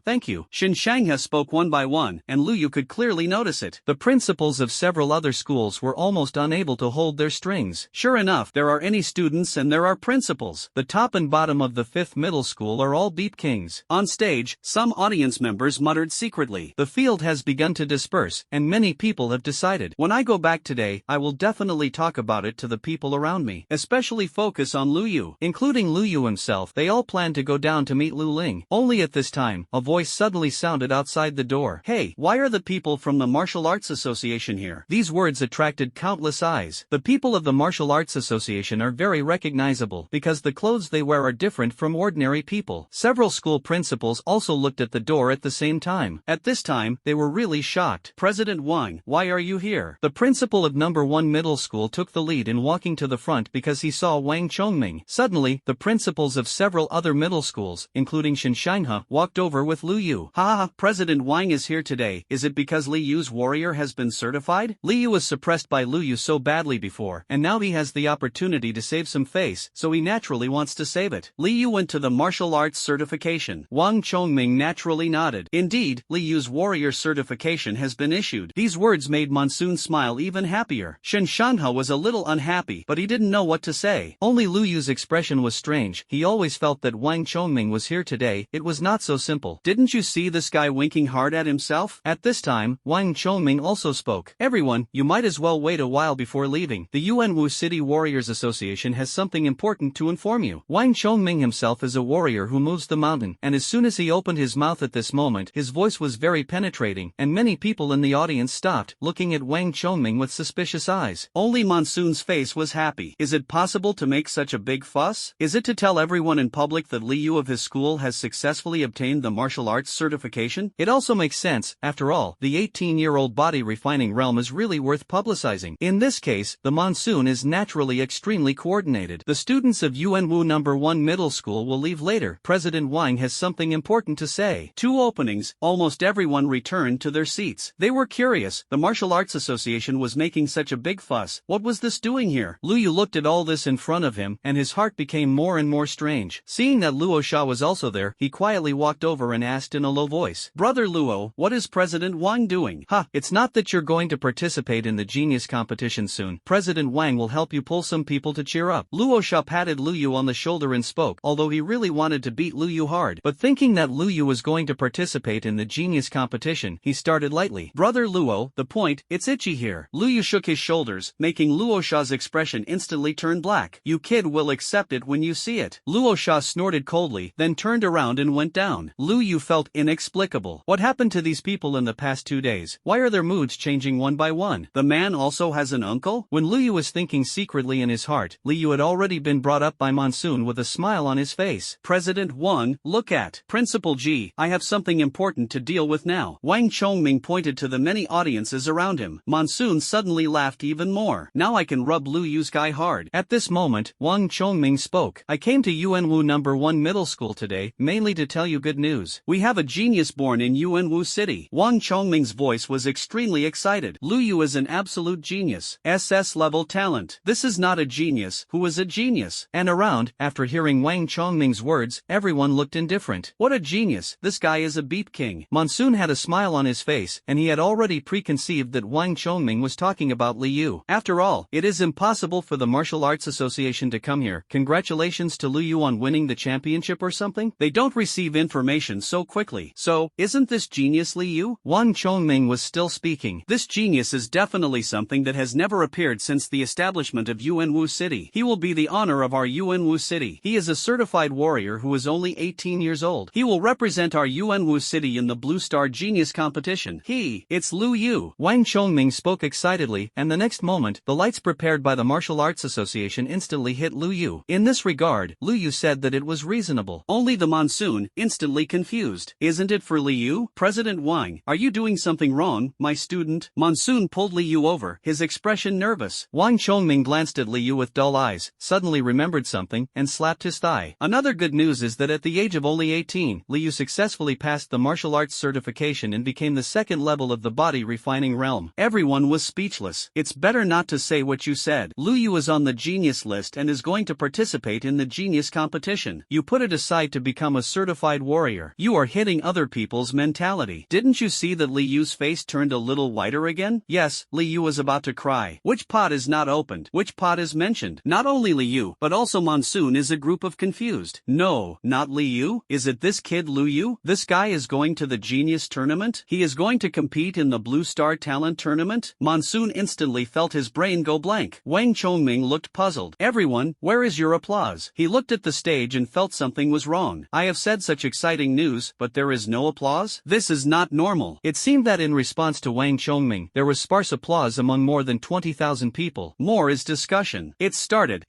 Shin Shangha spoke one by one, and Lu Yu could clearly notice it. The principals of several other schools were almost unable to hold their strings. Sure enough, there are any students and there are principals. The top and bottom of the 5th middle school are all beep kings. On stage, some audience members muttered secretly. The field has begun to disperse, and many people have decided. When I go back today, I will definitely talk about it to the people around me, especially focus on Lu Yu. Including Lu Yu himself, they all plan to go down to meet Lu Ling. Only at this time, a voice suddenly sounded outside the door. Hey, why are the people from the Martial Arts Association here? These words attracted countless eyes. The people of the Martial Arts Association are very recognizable because the clothes they wear are different from ordinary people. Several school principals also looked at the door at the same time. At this time, they were really shocked. President Wang, why are you here? The principal of number 1 middle school took the lead in walking to the front because he saw Wang Chongming. Suddenly, the principals of several other middle schools, including Shinshangha, walked over with Lu Yu. Ha! President Wang is here today. Is it because Li Yu's warrior has been certified? Li Yu was suppressed by Lu Yu so badly before, and now he has the opportunity to save some face, so he naturally wants to save it. Li Yu went to the martial arts certification. Wang Chongming naturally nodded. Indeed, Li Yu's warrior certification has been issued. These words made Monsoon smile even happier. Shin Shangha was a little unhappy, but he didn't know what to say. Only Lu Yu's expression was strange. He always felt that Wang Chongming was here today. It was not so simple. Didn't you see this guy winking hard at himself? At this time, Wang Chongming also spoke. Everyone, you might as well wait a while before leaving. The Yuanwu City Warriors Association has something important to inform you. Wang Chongming himself is a warrior who moves the mountain, and as soon as he opened his mouth at this moment, his voice was very penetrating, and many people in the audience stopped, looking at Wang Chongming with suspicious eyes. Only Monsoon's face was happy. Is it possible to make such a big fuss? Is it to tell everyone in public that Li Yu of his school has successfully obtained the martial arts certification? It also makes sense. After all, the 18-year-old body refining realm is really worth publicizing. In this case, the Monsoon is naturally extremely coordinated. The students of Yuanwu number 1 middle school will leave later. President Wang has something important to say. 2 openings, almost everyone returned to their seats. They were curious. The Martial Arts Association was making such a big fuss. What was this doing here? Lu Yu looked at all this in front of him, and his heart became more and more strange. Seeing that Luo Sha was also there, he quietly walked over and asked in a low voice, "Brother Brother Luo, what is President Wang doing? Ha, it's not that you're going to participate in the genius competition soon. President Wang will help you pull some people to cheer up. Luo Sha patted Lu Yu on the shoulder and spoke, although he really wanted to beat Lu Yu hard. But thinking that Lu Yu was going to participate in the genius competition, he started lightly. Brother Luo, the point, it's itchy here. Lu Yu shook his shoulders, making Luo Sha's expression instantly turn black. You kid will accept it when you see it. Luo Sha snorted coldly, then turned around and went down. Lu Yu felt inexplicable. What happened to these people in the past 2 days? Why are their moods changing one by one? The man also has an uncle? When Lu Yu was thinking secretly in his heart, Li Yu had already been brought up by Monsoon with a smile on his face. President Wang, look at. Principal G, I have something important to deal with now. Wang Chongming pointed to the many audiences around him. Monsoon suddenly laughed even more. Now I can rub Lu Yu's guy hard. At this moment, Wang Chongming spoke. I came to Yuanwu number 1 middle school today, mainly to tell you good news. We have a genius born in Yuanwu City. Wang Chongming's voice was extremely excited. Lu Yu is an absolute genius. SS-level talent. This is not a genius. Who is a genius? And around, after hearing Wang Chongming's words, everyone looked indifferent. What a genius. This guy is a beep king. Monsoon had a smile on his face, and he had already preconceived that Wang Chongming was talking about Li Yu. After all, it is impossible for the Martial Arts Association to come here. Congratulations to Lu Yu on winning the championship or something? They don't receive information so quickly. So, isn't this genius Li Yu? Wang Chongming was still speaking. This genius is definitely something that has never appeared since the establishment of Yuanwu City. He will be the honor of our Yuanwu City. He is a certified warrior who is only 18 years old. He will represent our Yuanwu City in the Blue Star Genius Competition. It's Lu Yu. Wang Chongming spoke excitedly, and the next moment, the lights prepared by the Martial Arts Association instantly hit Lu Yu. In this regard, Lu Yu said that it was reasonable. Only the Monsoon, instantly confused. Isn't it for Li Yu? President Wang, are you doing something wrong, my student? Monsoon pulled Li Yu over, his expression nervous. Wang Chongming glanced at Li Yu with dull eyes, suddenly remembered something, and slapped his thigh. Another good news is that at the age of only 18, Li Yu successfully passed the martial arts certification and became the second level of the body refining realm. Everyone was speechless. It's better not to say what you said. Lu Yu is on the genius list and is going to participate in the genius competition. You put it aside to become a certified warrior. You are hitting other people's mentality. Didn't you see that Li Yu's face turned a little whiter again? Yes, Li Yu was about to cry. Which pot is not opened? Which pot is mentioned? Not only Li Yu, but also Monsoon is a group of confused. No, not Li Yu. Is it this kid Lu Yu? This guy is going to the genius tournament? He is going to compete in the Blue Star Talent Tournament? Monsoon instantly felt his brain go blank. Wang Chongming looked puzzled. Everyone, where is your applause? He looked at the stage and felt something was wrong. I have said such exciting news, but there is no applause? This is not normal. It seemed that in response to Wang Chongming, there was sparse applause among more than 20,000 people. More is discussion. It started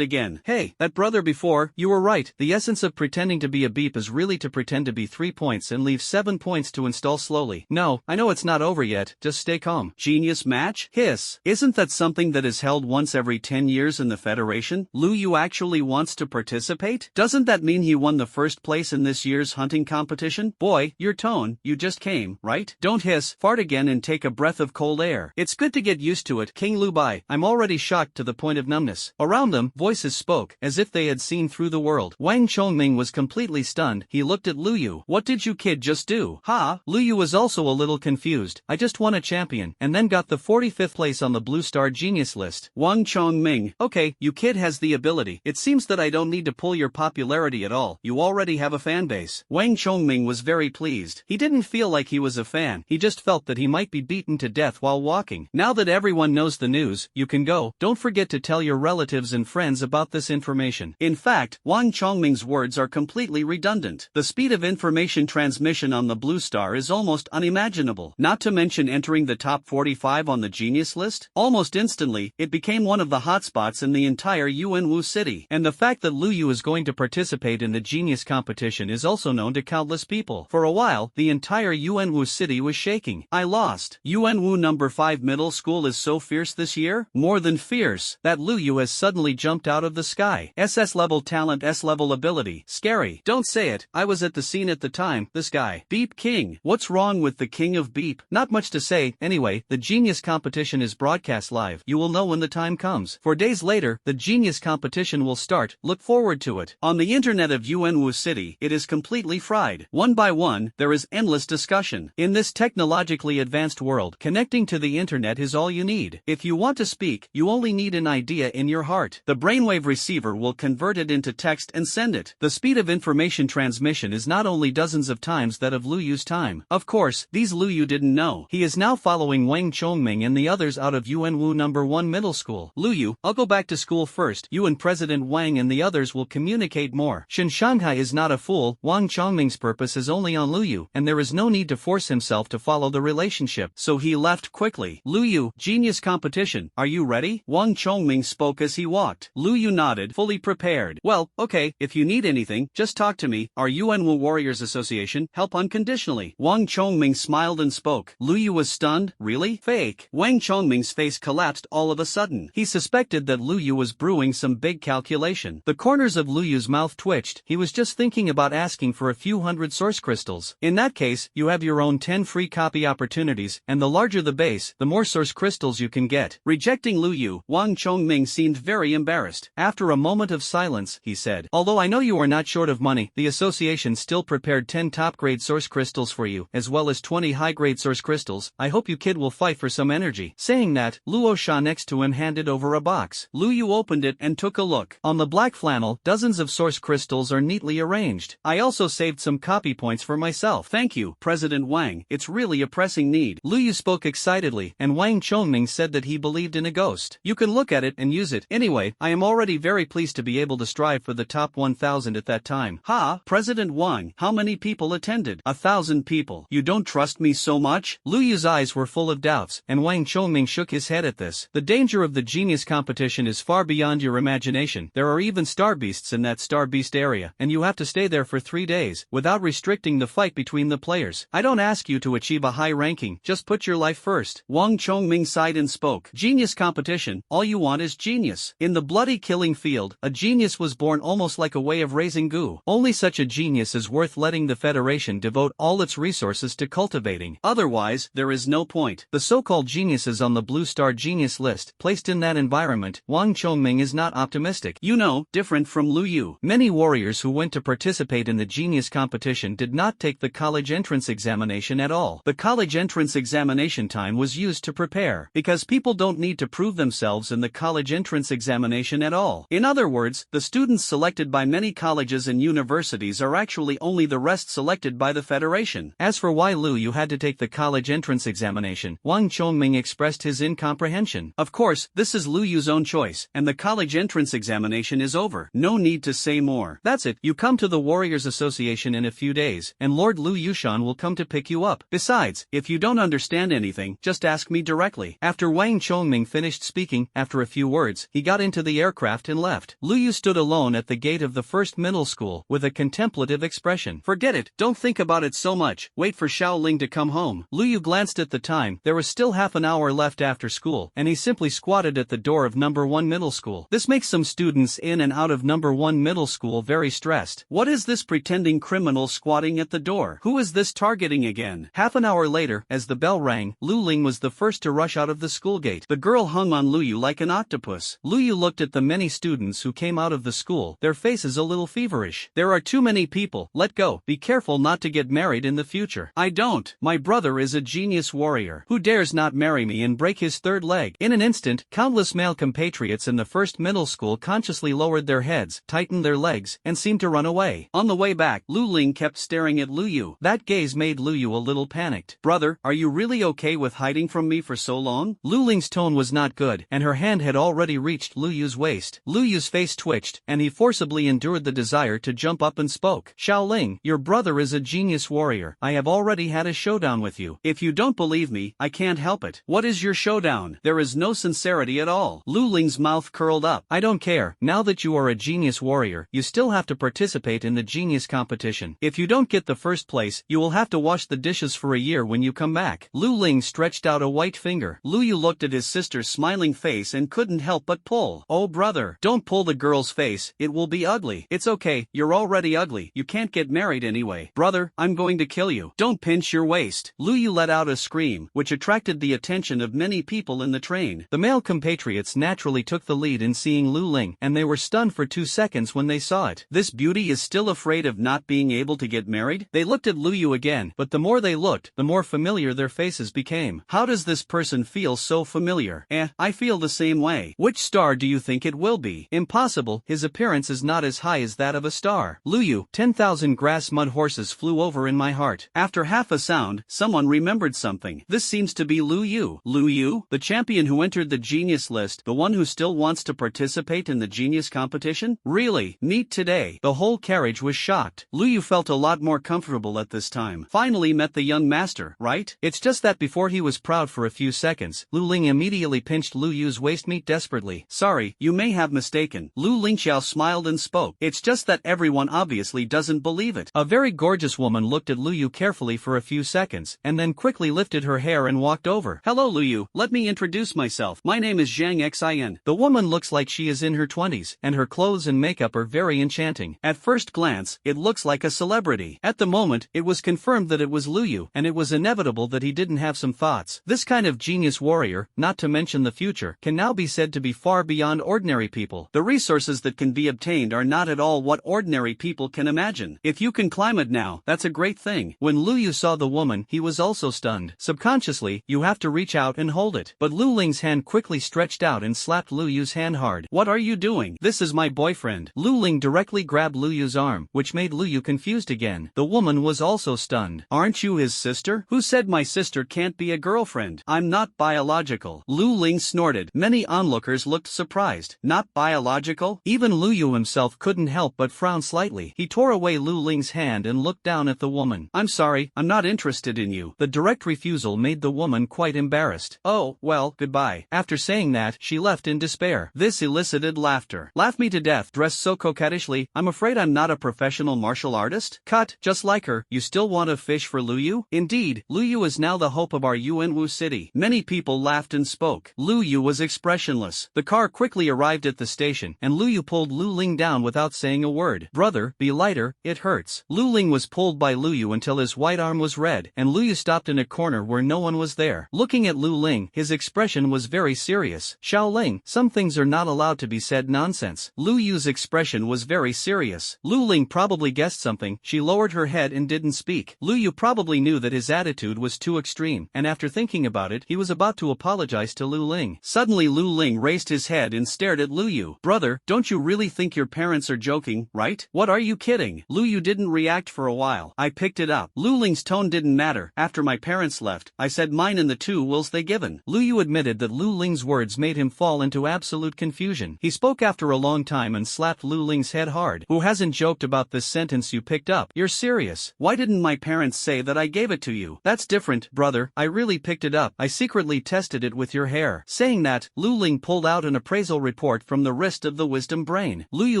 again. Hey, that brother before, you were right. The essence of pretending to be a beep is really to pretend to be 3 points and leave 7 points to install slowly. No, I know it's not over yet, just stay calm. Genius match? Hiss. Isn't that something that is held once every 10 years in the Federation? Lu Yu actually wants to participate? Doesn't that mean he won the first place in this year's hunting competition? Boy, your tone, you just came, right? Don't hiss, fart again and take a breath of cold air. It's good to get used to it. King Lu Bai, I'm already shocked to the point of numbness. Around them, voices spoke, as if they had seen through the world. Wang Chongming was completely stunned. He looked at Lu Yu. What did you kid just do? Ha! Lu Yu was also a little confused. I just won a champion, and then got the 45th place on the Blue Star Genius list. Wang Chongming, okay, you kid has the ability. It seems that I don't need to pull your popularity at all. You already have a fan base. Wang Chongming was very pleased. He didn't feel like he was a fan. He just felt that he might be beaten to death while walking. Now that everyone knows the news, you can go. Don't forget to tell your relatives and friends about this information. In fact, Wang Chongming's words are completely redundant. The speed of information transmission on the Blue Star is almost unimaginable. Not to mention entering the top 45 on the Genius list. Almost instantly, it became one of the hotspots in the entire Yuanwu City. And the fact that Lu Yu is going to participate in the Genius competition is also known to countless people. For a while, the entire Yuanwu City was shaking. I lost. Yuanwu number 5 middle school is so fierce this year? More than fierce. That Lu Yu has suddenly jumped out of the sky. SS-level talent, S-level ability. Scary. Don't say it. I was at the scene at the time. This guy. Beep King. What's wrong with the King of Beep? Not much to say. Anyway, the Genius competition is broadcast live. You will know when the time comes. 4 days later, the Genius competition will start. Look forward to it. On the internet of Yuanwu City, it is completely fried. One by one, there is endless discussion. In this technologically advanced world, connecting to the internet is all you need. If you want to speak, you only need an idea in your heart. The brainwave receiver will convert it into text and send it. The speed of information transmission is not only dozens of times that of Lu Yu's time. Of course, these Lu Yu didn't know. He is now following Wang Chongming and the others out of Yuanwu No. 1 Middle School. Lu Yu, I'll go back to school first. You and President Wang and the others will communicate more. Shanghai is not a fool. Wang Chongming's purpose is only on Lu Yu, and there is no need to force himself to follow the relationship, so he left quickly. Lu Yu, genius competition, are you ready? Wang Chongming spoke as he walked. Lu Yu nodded, fully prepared. Well, okay, if you need anything, just talk to me. Our Yuanwu Warriors Association help unconditionally. Wang Chongming smiled and spoke. Lu Yu was stunned. Really? Fake. Wang Chongming's face collapsed all of a sudden. He suspected that Lu Yu was brewing some big calculation. The corners of Lu Yu's mouth twitched. He was just thinking about asking for a few hundred source crystals. In that case, you have your own 10 free copy opportunities, and the larger the base, the more source crystals you can get. Rejecting Lu Yu, Wang Chongming seemed very embarrassed. After a moment of silence, he said, although I know you are not short of money, the association still prepared 10 top-grade source crystals for you, as well as 20 high-grade source crystals. I hope you kid will fight for some energy. Saying that, Luo Sha next to him handed over a box. Lu Yu opened it and took a look. On the black flannel, dozens of source crystals are neatly arranged. I also saved some copy points for myself. Thank you, President Wang. It's really a pressing need. Lu Yu spoke excitedly, and Wang Chongming said that he believed in a ghost. You can look at it and use it. Anyway, I am already very pleased to be able to strive for the top 1,000 at that time. Ha! President Wang, how many people attended? 1,000 people. You don't trust me so much? Lu Yu's eyes were full of doubts, and Wang Chongming shook his head at this. The danger of the genius competition is far beyond your imagination. There are even star beasts in that star beast area, and you have to stay there for 3 days, without restricting the fight between the players. I don't ask you to achieve a high ranking, just put your life first. Wang Chongming sighed and spoke. Genius competition, all you want is genius. In the bloody killing field, a genius was born almost like a way of raising goo. Only such a genius is worth letting the Federation devote all its resources to cultivating. Otherwise, there is no point. The so-called geniuses on the Blue Star Genius list, placed in that environment, Wang Chongming is not optimistic. You know, different from Lu Yu. Many warriors who went to participate in the genius competition did not take the college entrance examination at all. The college entrance examination time was used to prepare, because people don't need to prove themselves in the college entrance examination at all. In other words, the students selected by many colleges and universities are actually only the rest selected by the Federation. As for why Lu Yu had to take the college entrance examination, Wang Chongming expressed his incomprehension. Of course, this is Lu Yu's own choice, and the college entrance examination is over. No need to say more. That's it, you come to the Warriors Association in a few days, and Lord Lu Yushan will come to pick you up. Besides, if you don't understand anything, just ask me directly. After Wang Chongming finished speaking, after a few words, he got into the aircraft and left. Lu Yu stood alone at the gate of the first middle school, with a contemplative expression. Forget it, don't think about it so much, wait for Xiaoling to come home. Lu Yu glanced at the time, there was still half an hour left after school, and he simply squatted at the door of No. 1 Middle School. This makes some students in and out of No. 1 Middle School very stressed. What is this pretending criminal squatting at the door? Who is this targeting again? Half an hour later, as the bell rang, Lu Ling was the first to rush out of the school gate. The girl hung on Lu Yu like an octopus. Lu Yu looked at the many students who came out of the school, their faces a little feverish. There are too many people, let go, be careful not to get married in the future. I don't. My brother is a genius warrior. Who dares not marry me and break his third leg? In an instant, countless male compatriots in the first middle school consciously lowered their heads, tightened their legs, and seemed to run away. On the way back, Lu Ling kept staring at Lu Yu. That gaze made Lu Yu a little panicked. Brother, are you really okay with hiding from me for so long? Lu Ling's tone was not good, and her hand had already reached Lu Yu's waist. Lu Yu's face twitched, and he forcibly endured the desire to jump up and spoke. Xiaoling, your brother is a genius warrior. I have already had a showdown with you. If you don't believe me, I can't help it. What is your showdown? There is no sincerity at all. Lu Ling's mouth curled up. I don't care. Now that you are a genius warrior, you still have to participate in the genius competition. If you don't get the first place, you will have to wash the dishes for a year when you come back. Lu Ling stretched out a white finger. Lu Yu looked at his sister's smiling face and couldn't help but pull. Oh brother, don't pull the girl's face, it will be ugly. It's okay, you're already ugly, you can't get married anyway. Brother, I'm going to kill you. Don't pinch your waist. Lu Yu let out a scream, which attracted the attention of many people in the train. The male compatriots naturally took the lead in seeing Lu Ling, and they were stunned for 2 seconds when they saw it. This beauty is still afraid of not being able to get married? They looked at Lu Yu again, but the more they looked, the more familiar their faces became. How does this person feel so familiar? I feel the same way. Which star do you think it will be? Impossible, his appearance is not as high as that of a star. Lu Yu, 10,000 grass mud horses flew over in my heart. After half a sound, someone remembered something. This seems to be Lu Yu. Lu Yu? The champion who entered the genius list, the one who still wants to participate in the genius competition? Really? Meet today. The whole carriage was shocked. Lu Yu felt a lot more comfortable at this time. Finally met the young master, right? It's just that before he was proud for a few seconds, Lu Ling immediately pinched Lu Yu's waist-meat desperately. Sorry, you may have mistaken. Lu Lingxiao smiled and spoke. It's just that everyone obviously doesn't believe it. A very gorgeous woman looked at Lu Yu carefully for a few seconds, and then quickly lifted her hair and walked over. Hello Lu Yu, let me introduce myself. My name is Zhang Xin. The woman looks like she is in her 20s, and her clothes and makeup are very enchanting. At first glance, it looks like a celebrity. At the moment, it was confirmed that it was Lu Yu, and it was inevitable that he didn't have some thoughts. This kind of genius warrior, not to mention the future, can now be said to be far beyond ordinary people. The resources that can be obtained are not at all what ordinary people can imagine. If you can climb it now, that's a great thing. When Lu Yu saw the woman, he was also stunned. Subconsciously, you have to reach out and hold it. But Lu Ling's hand quickly stretched out and slapped Lu Yu's hand hard. What are you doing? This is my boyfriend. Lu Ling directly grabbed Lu Yu's arm, which made Lu Yu confused again. The woman was also stunned. Aren't you his sister? Who said my sister can't be a girlfriend? I'm not biological. Lu Ling snorted. Many onlookers looked surprised. Not biological? Even Lu Yu himself couldn't help but frown slightly. He tore away Lu Ling's hand and looked down at the woman. I'm sorry, I'm not interested in you. The direct refusal made the woman quite embarrassed. Oh, well, goodbye. After saying that, she left in despair. This elicited laughter. Laugh me to death. Dressed so coquettishly, I'm afraid I'm not a professional martial artist? Cut. Just like her, you still want to fish for Lu Yu? Indeed, Lu Yu is now the hope of our Yuanwu city. Many people laughed and spoke. Lu Yu was expressionless. The car quickly arrived at the station, and Lu Yu pulled Lu Ling down without saying a word. Brother, be lighter, it hurts. Lu Ling was pulled by Lu Yu until his white arm was red, and Lu Yu stopped in a corner where no one was there. Looking at Lu Ling, his expression was very serious. Xiao Ling, some things are not allowed to be said nonsense. Lu Yu's expression was very serious. Lu Ling probably guessed something. She lowered her head and didn't speak. Lu Yu probably knew that his attitude was too extreme, and after thinking about it, he was about to apologize to Lu Ling. Suddenly Lu Ling raised his head and stared at Lu Yu. Brother, don't you really think your parents are joking, right? What are you kidding? Lu Yu didn't react for a while. I picked it up. Lu Ling's tone didn't matter. After my parents left, I said mine and the 2 wills they given. Lu Yu admitted that Lu Ling's words made him fall into absolute confusion. He spoke after a long time and slapped Lu Ling's head hard. Who hasn't joked about this sentence you picked up? You're serious. Why didn't my parents say that I gave it to you? That's different, brother. I really picked it up. I secretly tested it with your hair. Saying that, Lu Ling pulled out an appraisal report from the wrist of the wisdom brain. Lu Yu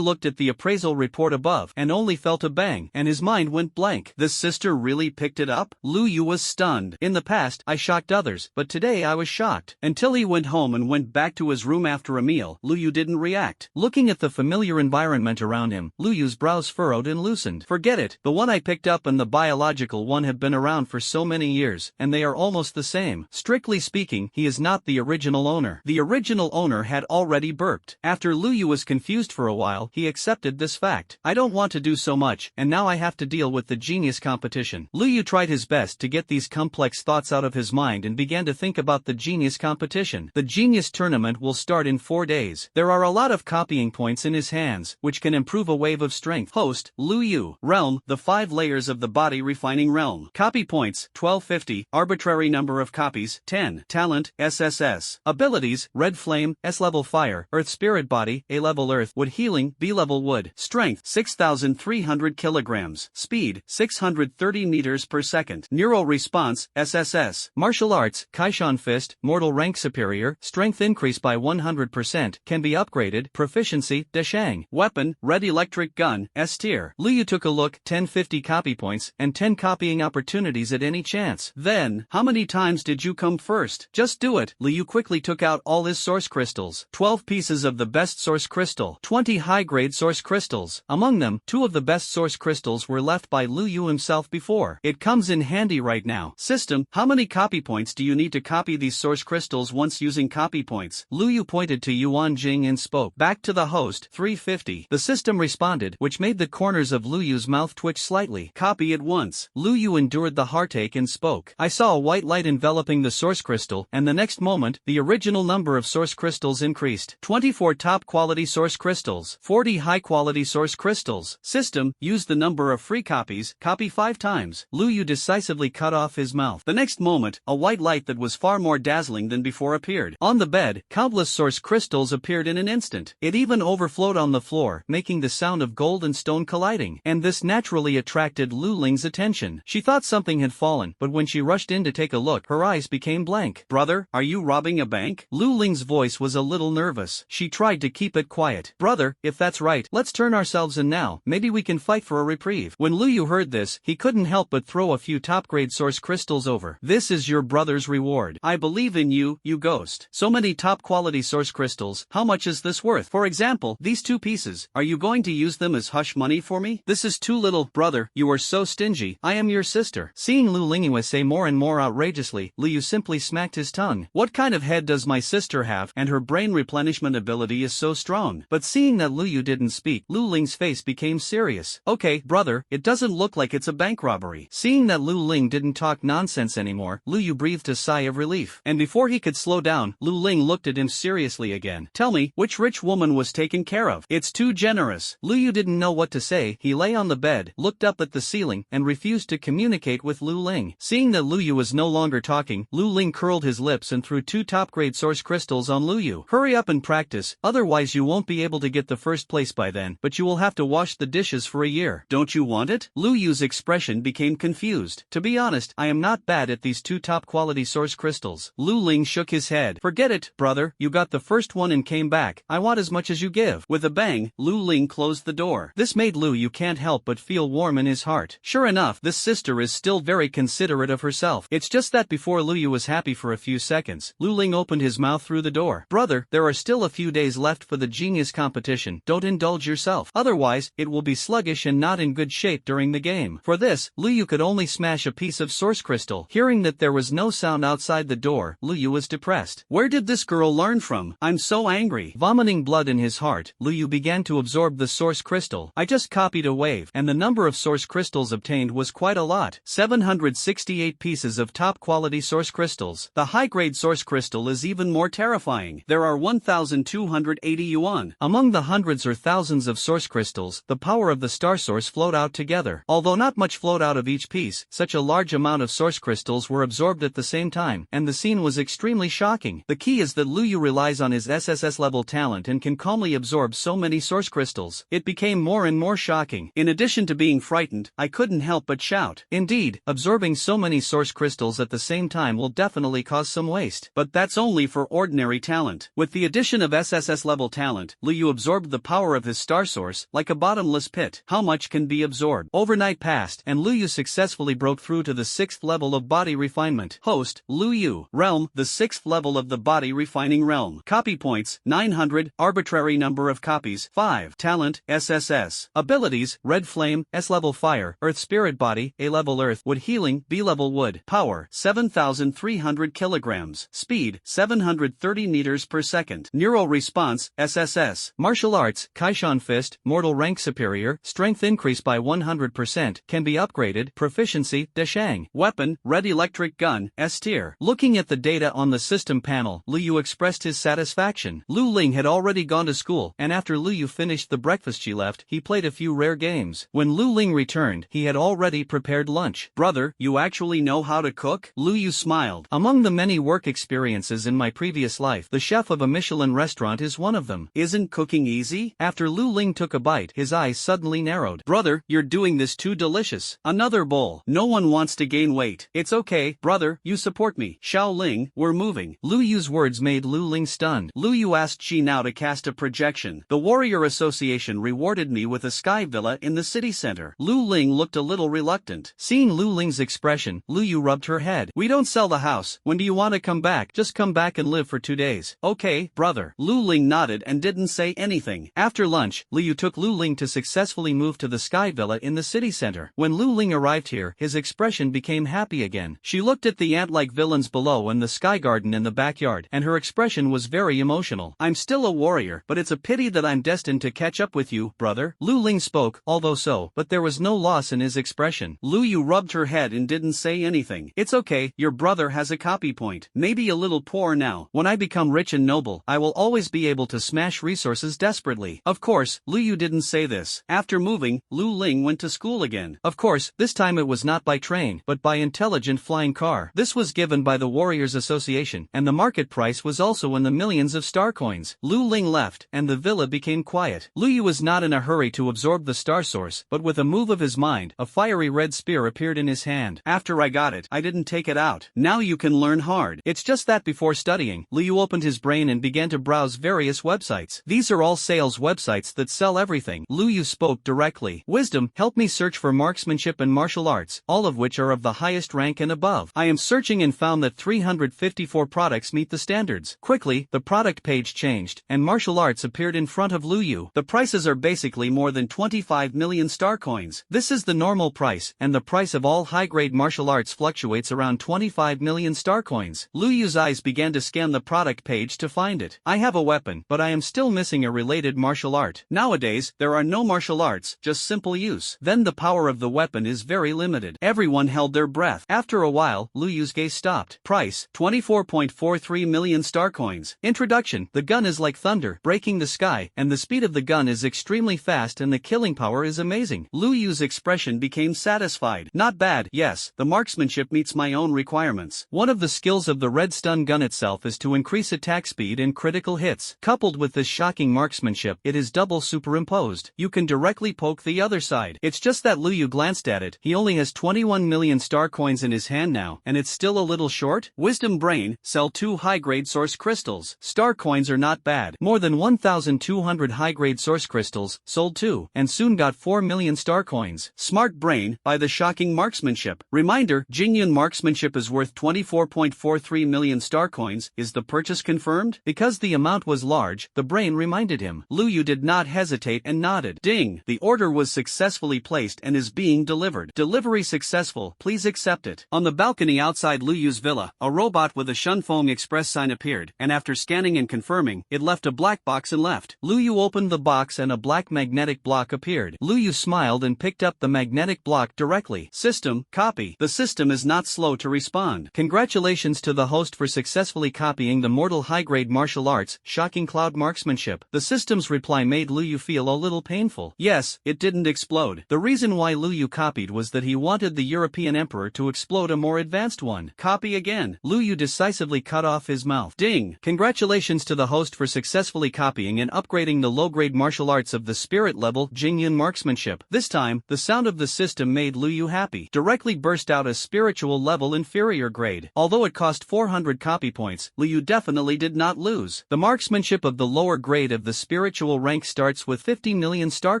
looked at the appraisal report above and only felt a bang, and his mind went blank. This sister really picked it up? Lu Yu was stunned. In the past, I shocked others, but today I was shocked. Until he went home and went back to his room after a meal, Lu Yu didn't react. Looking at the familiar environment around him, Lu Yu's brows furrowed and loosened. Forget it. The one I picked up and the biological one have been around for so many years, and they are almost the same. Strictly speaking, he is not the original owner. The original owner had already burped. After Lu Yu was confused for a while, he accepted this fact. I don't want to do so much, and now I have to deal with the genius competition. Lu Yu tried his best to get these complex thoughts out of his mind and began to think about the genius competition. The genius tournament will start in 4 days. There are a lot of copying points in his hands, which can improve a wave of strength. Host, Lu Yu. Realm, the 5 layers of the body refining realm. Copy points, 1250. Arbitrary number of copies, 10. Talent, SSS. Abilities, Red Flame, S-level Fire, Earth Spirit Body, A-level Earth, Wood Healing, B-level Wood. Strength, 6,300 kilograms. Speed, 630 meters per second. Neural response, SSS. Martial arts, Kaishan Fist, Mortal Rank Superior, Strength increase by 100%, can be upgraded. Proficiency, Deshang. Weapon, Red Electric Gun, S-tier. Lu Yu took a look, 1050 copy points, and 10 copying opportunities at any chance. Then, how many times did you come first? Just do it. Lu Yu quickly took out all his source crystals. 12 pieces of the best source crystal. 20 high-grade source crystals. Among them, 2 of the best source crystals were left by Lu Yu himself before. It comes in handy right now. System, how many copy points do you need to copy these source crystals once using copy points? Lu Yu pointed to Yuan Jing and spoke. Back to the host, 350. The system responded, which made the corners of Lu Yu's mouth twitch slightly. copy it once. Lu Yu endured the heartache and spoke. I saw a white light enveloping the source crystal, and the next moment, the original number of source crystals increased. 24 top-quality source crystals. 40 high-quality source crystals. System, use the number of free copies, copy 5 times. Lu Yu decisively cut off his mouth. The next moment, a white light that was far more dazzling than before appeared. On the bed, countless source crystals appeared in an instant. It even overflowed on the floor, making the sound of gold and stone colliding. And this naturally attracted Lu Ling's attention. She thought something had fallen, but when she rushed in to take a look, her eyes became blank. Brother, are you robbing a bank? Lu Ling's voice was a little nervous. She tried to keep it quiet. Brother, if that's right, let's turn ourselves in now. Maybe we can fight for a reprieve. When Lu Yu heard this, he couldn't help but throw a few top-grade source crystals over. This is your brother's reward. I believe in you, you ghost. So many top-quality source crystals. How much is this worth? For example, these 2 pieces. Are you going to use them as hush money for me? This is too little. Brother, you are so stingy. I am your sister. Seeing Lu Ling say more and more outrageously, Lu Yu simply smacked his tongue. What kind of head does my sister have, and her brain replenishment ability is so strong? But seeing that Lu Yu didn't speak, Lu Ling's face became serious. Okay, brother, it doesn't look like it's a bank robbery. Seeing that Lu Ling didn't talk nonsense anymore, Lu Yu breathed a sigh of relief. And before he could slow down, Lu Ling looked at him seriously again. Tell me, which rich woman was taken care of? It's too generous. Lu Yu didn't know what to say. He lay on the bed, looked up at the ceiling, and refused to communicate with Lu Ling. Seeing that Lu Yu was no longer talking, Lu Ling curled his lips and threw 2 top-grade source crystals on Lu Yu. Hurry up and practice, otherwise you won't be able to get the first place by then, but you will have to wash the dishes for a year. Don't you want it? Lu Yu's expression became confused. To be honest, I am not bad at these 2 top-quality source crystals. Lu Ling shook his head. Forget it, brother, you got the first one and came back. I want as much as you give. With a bang, Lu Ling closed the door. This made Lu Yu can't help but feel warm in his heart. Sure enough, this sister is still very considerate of herself. It's just that before Lu Yu was happy for a few seconds, Lu Ling opened his mouth through the door. Brother, there are still a few days left for the genius competition. Don't indulge yourself. Otherwise, it will be sluggish and not in good shape during the game. For this, Lu Yu could only smash a piece of source crystal. Hearing that there was no sound outside the door, Lu Yu was depressed. Where did this girl learn from? I'm so angry. Vomiting blood in his heart, Lu Yu began to absorb the source crystal. I just copied a wave, and the number of source crystals obtained was quite a lot. 768 pieces of top-quality source crystals. The high-grade source crystal is even more terrifying. There are 1,280 yuan. Among the hundreds or thousands of source crystals, the power of the star source flowed out together. Although not much flowed out of each piece, such a large amount of source crystals were absorbed at the same time, and the scene was extremely shocking. The key is that Lu Yu relies on his SSS-level talent and can calmly absorb so many source crystals. It became more and more shocking. In addition to being frightened, I couldn't help but shout. Indeed, absorbing so many source crystals at the same time will definitely cause some waste. But that's only for ordinary talent. With the addition of SSS-level talent, Lu Yu absorbed the power of his star source, like a bottomless pit. How much can be absorbed? Overnight passed, and Lu Yu successfully broke through to the 6th level of body refinement. Host, Lu Yu. Realm, the 6th level of the body refining realm. Copy points, 900. Arbitrary number of copies, 5. Talent, SSS. Abilities, Red Flame, S-level Fire, Earth Spirit Body, A-level Earth, Wood Healing, B-level Wood. Power, 7,300 kilograms. Speed, 730 meters per second. Neural Response, SSS. Martial Arts, Kaishan Fist, Mortal Rank Superior, Strength increase by 100%, can be upgraded. Proficiency, Deshang. Weapon, Red Electric Gun, S-tier. Looking at the data on the system panel, Lu Yu expressed his satisfaction. Lu Ling had already gone to school, and after Lu Yu finished the breakfast she left, he played a few rare games. When Lu Ling returned, he had already prepared lunch. Brother, you actually know how to cook? Lu Yu smiled. Among the many work experiences in my previous life, the chef of a Michelin restaurant is one of them. Isn't cooking easy? After Lu Ling took a bite, his eyes suddenly narrowed. Brother, you're doing this too delicious. Another bowl. No one wants to gain weight. It's okay, brother, you support me. Xiao Ling, we're moving. Lu Yu's words made Lu Ling stunned. Lu Yu asked Ji now to cast a projection. The Warrior Association rewarded me with a sky villa in the city center. Lu Ling looked a little reluctant. Seeing Lu Ling's expression, Lu Yu rubbed her head. We don't sell the house. When do you want to come back? Just come back and live for 2 days. Okay, brother. Lu Ling nodded and didn't say anything. After lunch, Lu Yu took Lu Ling to successfully move to the sky villa in the city center. When Lu Ling arrived here, his expression became happy again. She looked at the ant-like villas below and the sky garden in the backyard, and her expression was very emotional. I'm still a warrior, but it's a pity that I'm destined to catch up with you, brother. Lu Ling spoke, although so, but there was no loss in his expression. Lu Yu rubbed her head and didn't say anything. It's okay, your brother has a copy point. Maybe a little poor now. When I become rich and noble, I will always be able to smash resources desperately. Of course, Lu Yu didn't say this. After moving, Lu Ling went to school again. Of course, this time it was not by train, but by intelligent flying car. This was given by the Warriors Association, and the market price was also in the millions of star coins. Lu Ling left, and the villa became quiet. Lu Yu was not in a hurry to absorb the star source, but with a move of his mind, a fiery red spear appeared in his hand. After I got it, I didn't take it out. Now you can learn hard. It's just that before studying, Lu Yu opened his brain and began to browse various websites. These are all sales websites that sell everything. Lu Yu spoke directly. Wisdom, help me search for marksmanship and martial arts, all of which are of the highest rank and above. I am searching and found that 354 products meet the standards. Quickly, the product page changed, and martial arts appeared in front of Lu Yu. The prices are basically more than 25 million star coins. This is the normal price, and the price of all high-grade martial arts fluctuates around 25 million star coins. Lu Yu's eyes began to scan the product page to find it. I have a weapon, but I am still missing a related martial art. Nowadays, there are no martial arts, just simple use. Then the power of the weapon is very limited. Everyone held their breath. After a while, Lu Yu's gaze stopped. Price, 24.43 million star coins. Introduction, the gun is like thunder, breaking the sky, and the speed of the gun is extremely fast and the killing power is amazing. Lu Yu's expression became satisfied. Not bad, yes, the marksmanship meets my own requirements. One of the skills of the red stun gun itself is to increase attack speed and critical hits. Coupled with this shocking marksmanship, it is double superimposed. You can directly poke the other side. It's just that Lu Yu glanced at it. He only has 21 million star coins in his hand now, and it's still a little short. Wisdom Brain, sell 2 high-grade source crystals. Star coins are not bad. More than 1,200 high-grade source crystals, sold 2, and soon got 4 million star coins. Smart Brain, buy the shocking marksmanship. Reminder, Jingyun marksmanship is worth 24.43 million star coins. Is the purchase confirmed? Because the amount was large, the brain reminded him. Lu Yu did not hesitate and nodded. Ding! The order was successfully placed and is being delivered. Delivery successful, please accept it. On the balcony outside Lu Yu's villa, a robot with a Shunfeng Express sign appeared, and after scanning and confirming, it left a black box and left. Lu Yu opened the box and a black magnetic block appeared. Lu Yu smiled and picked up the magnetic block directly. System, copy. The system is not slow to respond. Congratulations to the host for successfully copying the mortal high-grade martial arts, shocking cloud marksmanship. The system's reply made Lu Yu feel a little painful. Yes, it didn't explode. The reason why Lu Yu copied was that he wanted the European emperor to explode a more advanced one. Copy again. Lu Yu decisively cut off his mouth. Ding! Congratulations to the host for successfully copying and upgrading the low-grade martial arts of the spirit level Jingyun marksmanship. This time, the sound of the system made Lu Yu happy. Directly burst out a spiritual level inferior grade. Although it cost 400 copy points, Lu Yu definitely did not lose. The marksmanship of the lower grade of the spiritual rank starts with 50 million star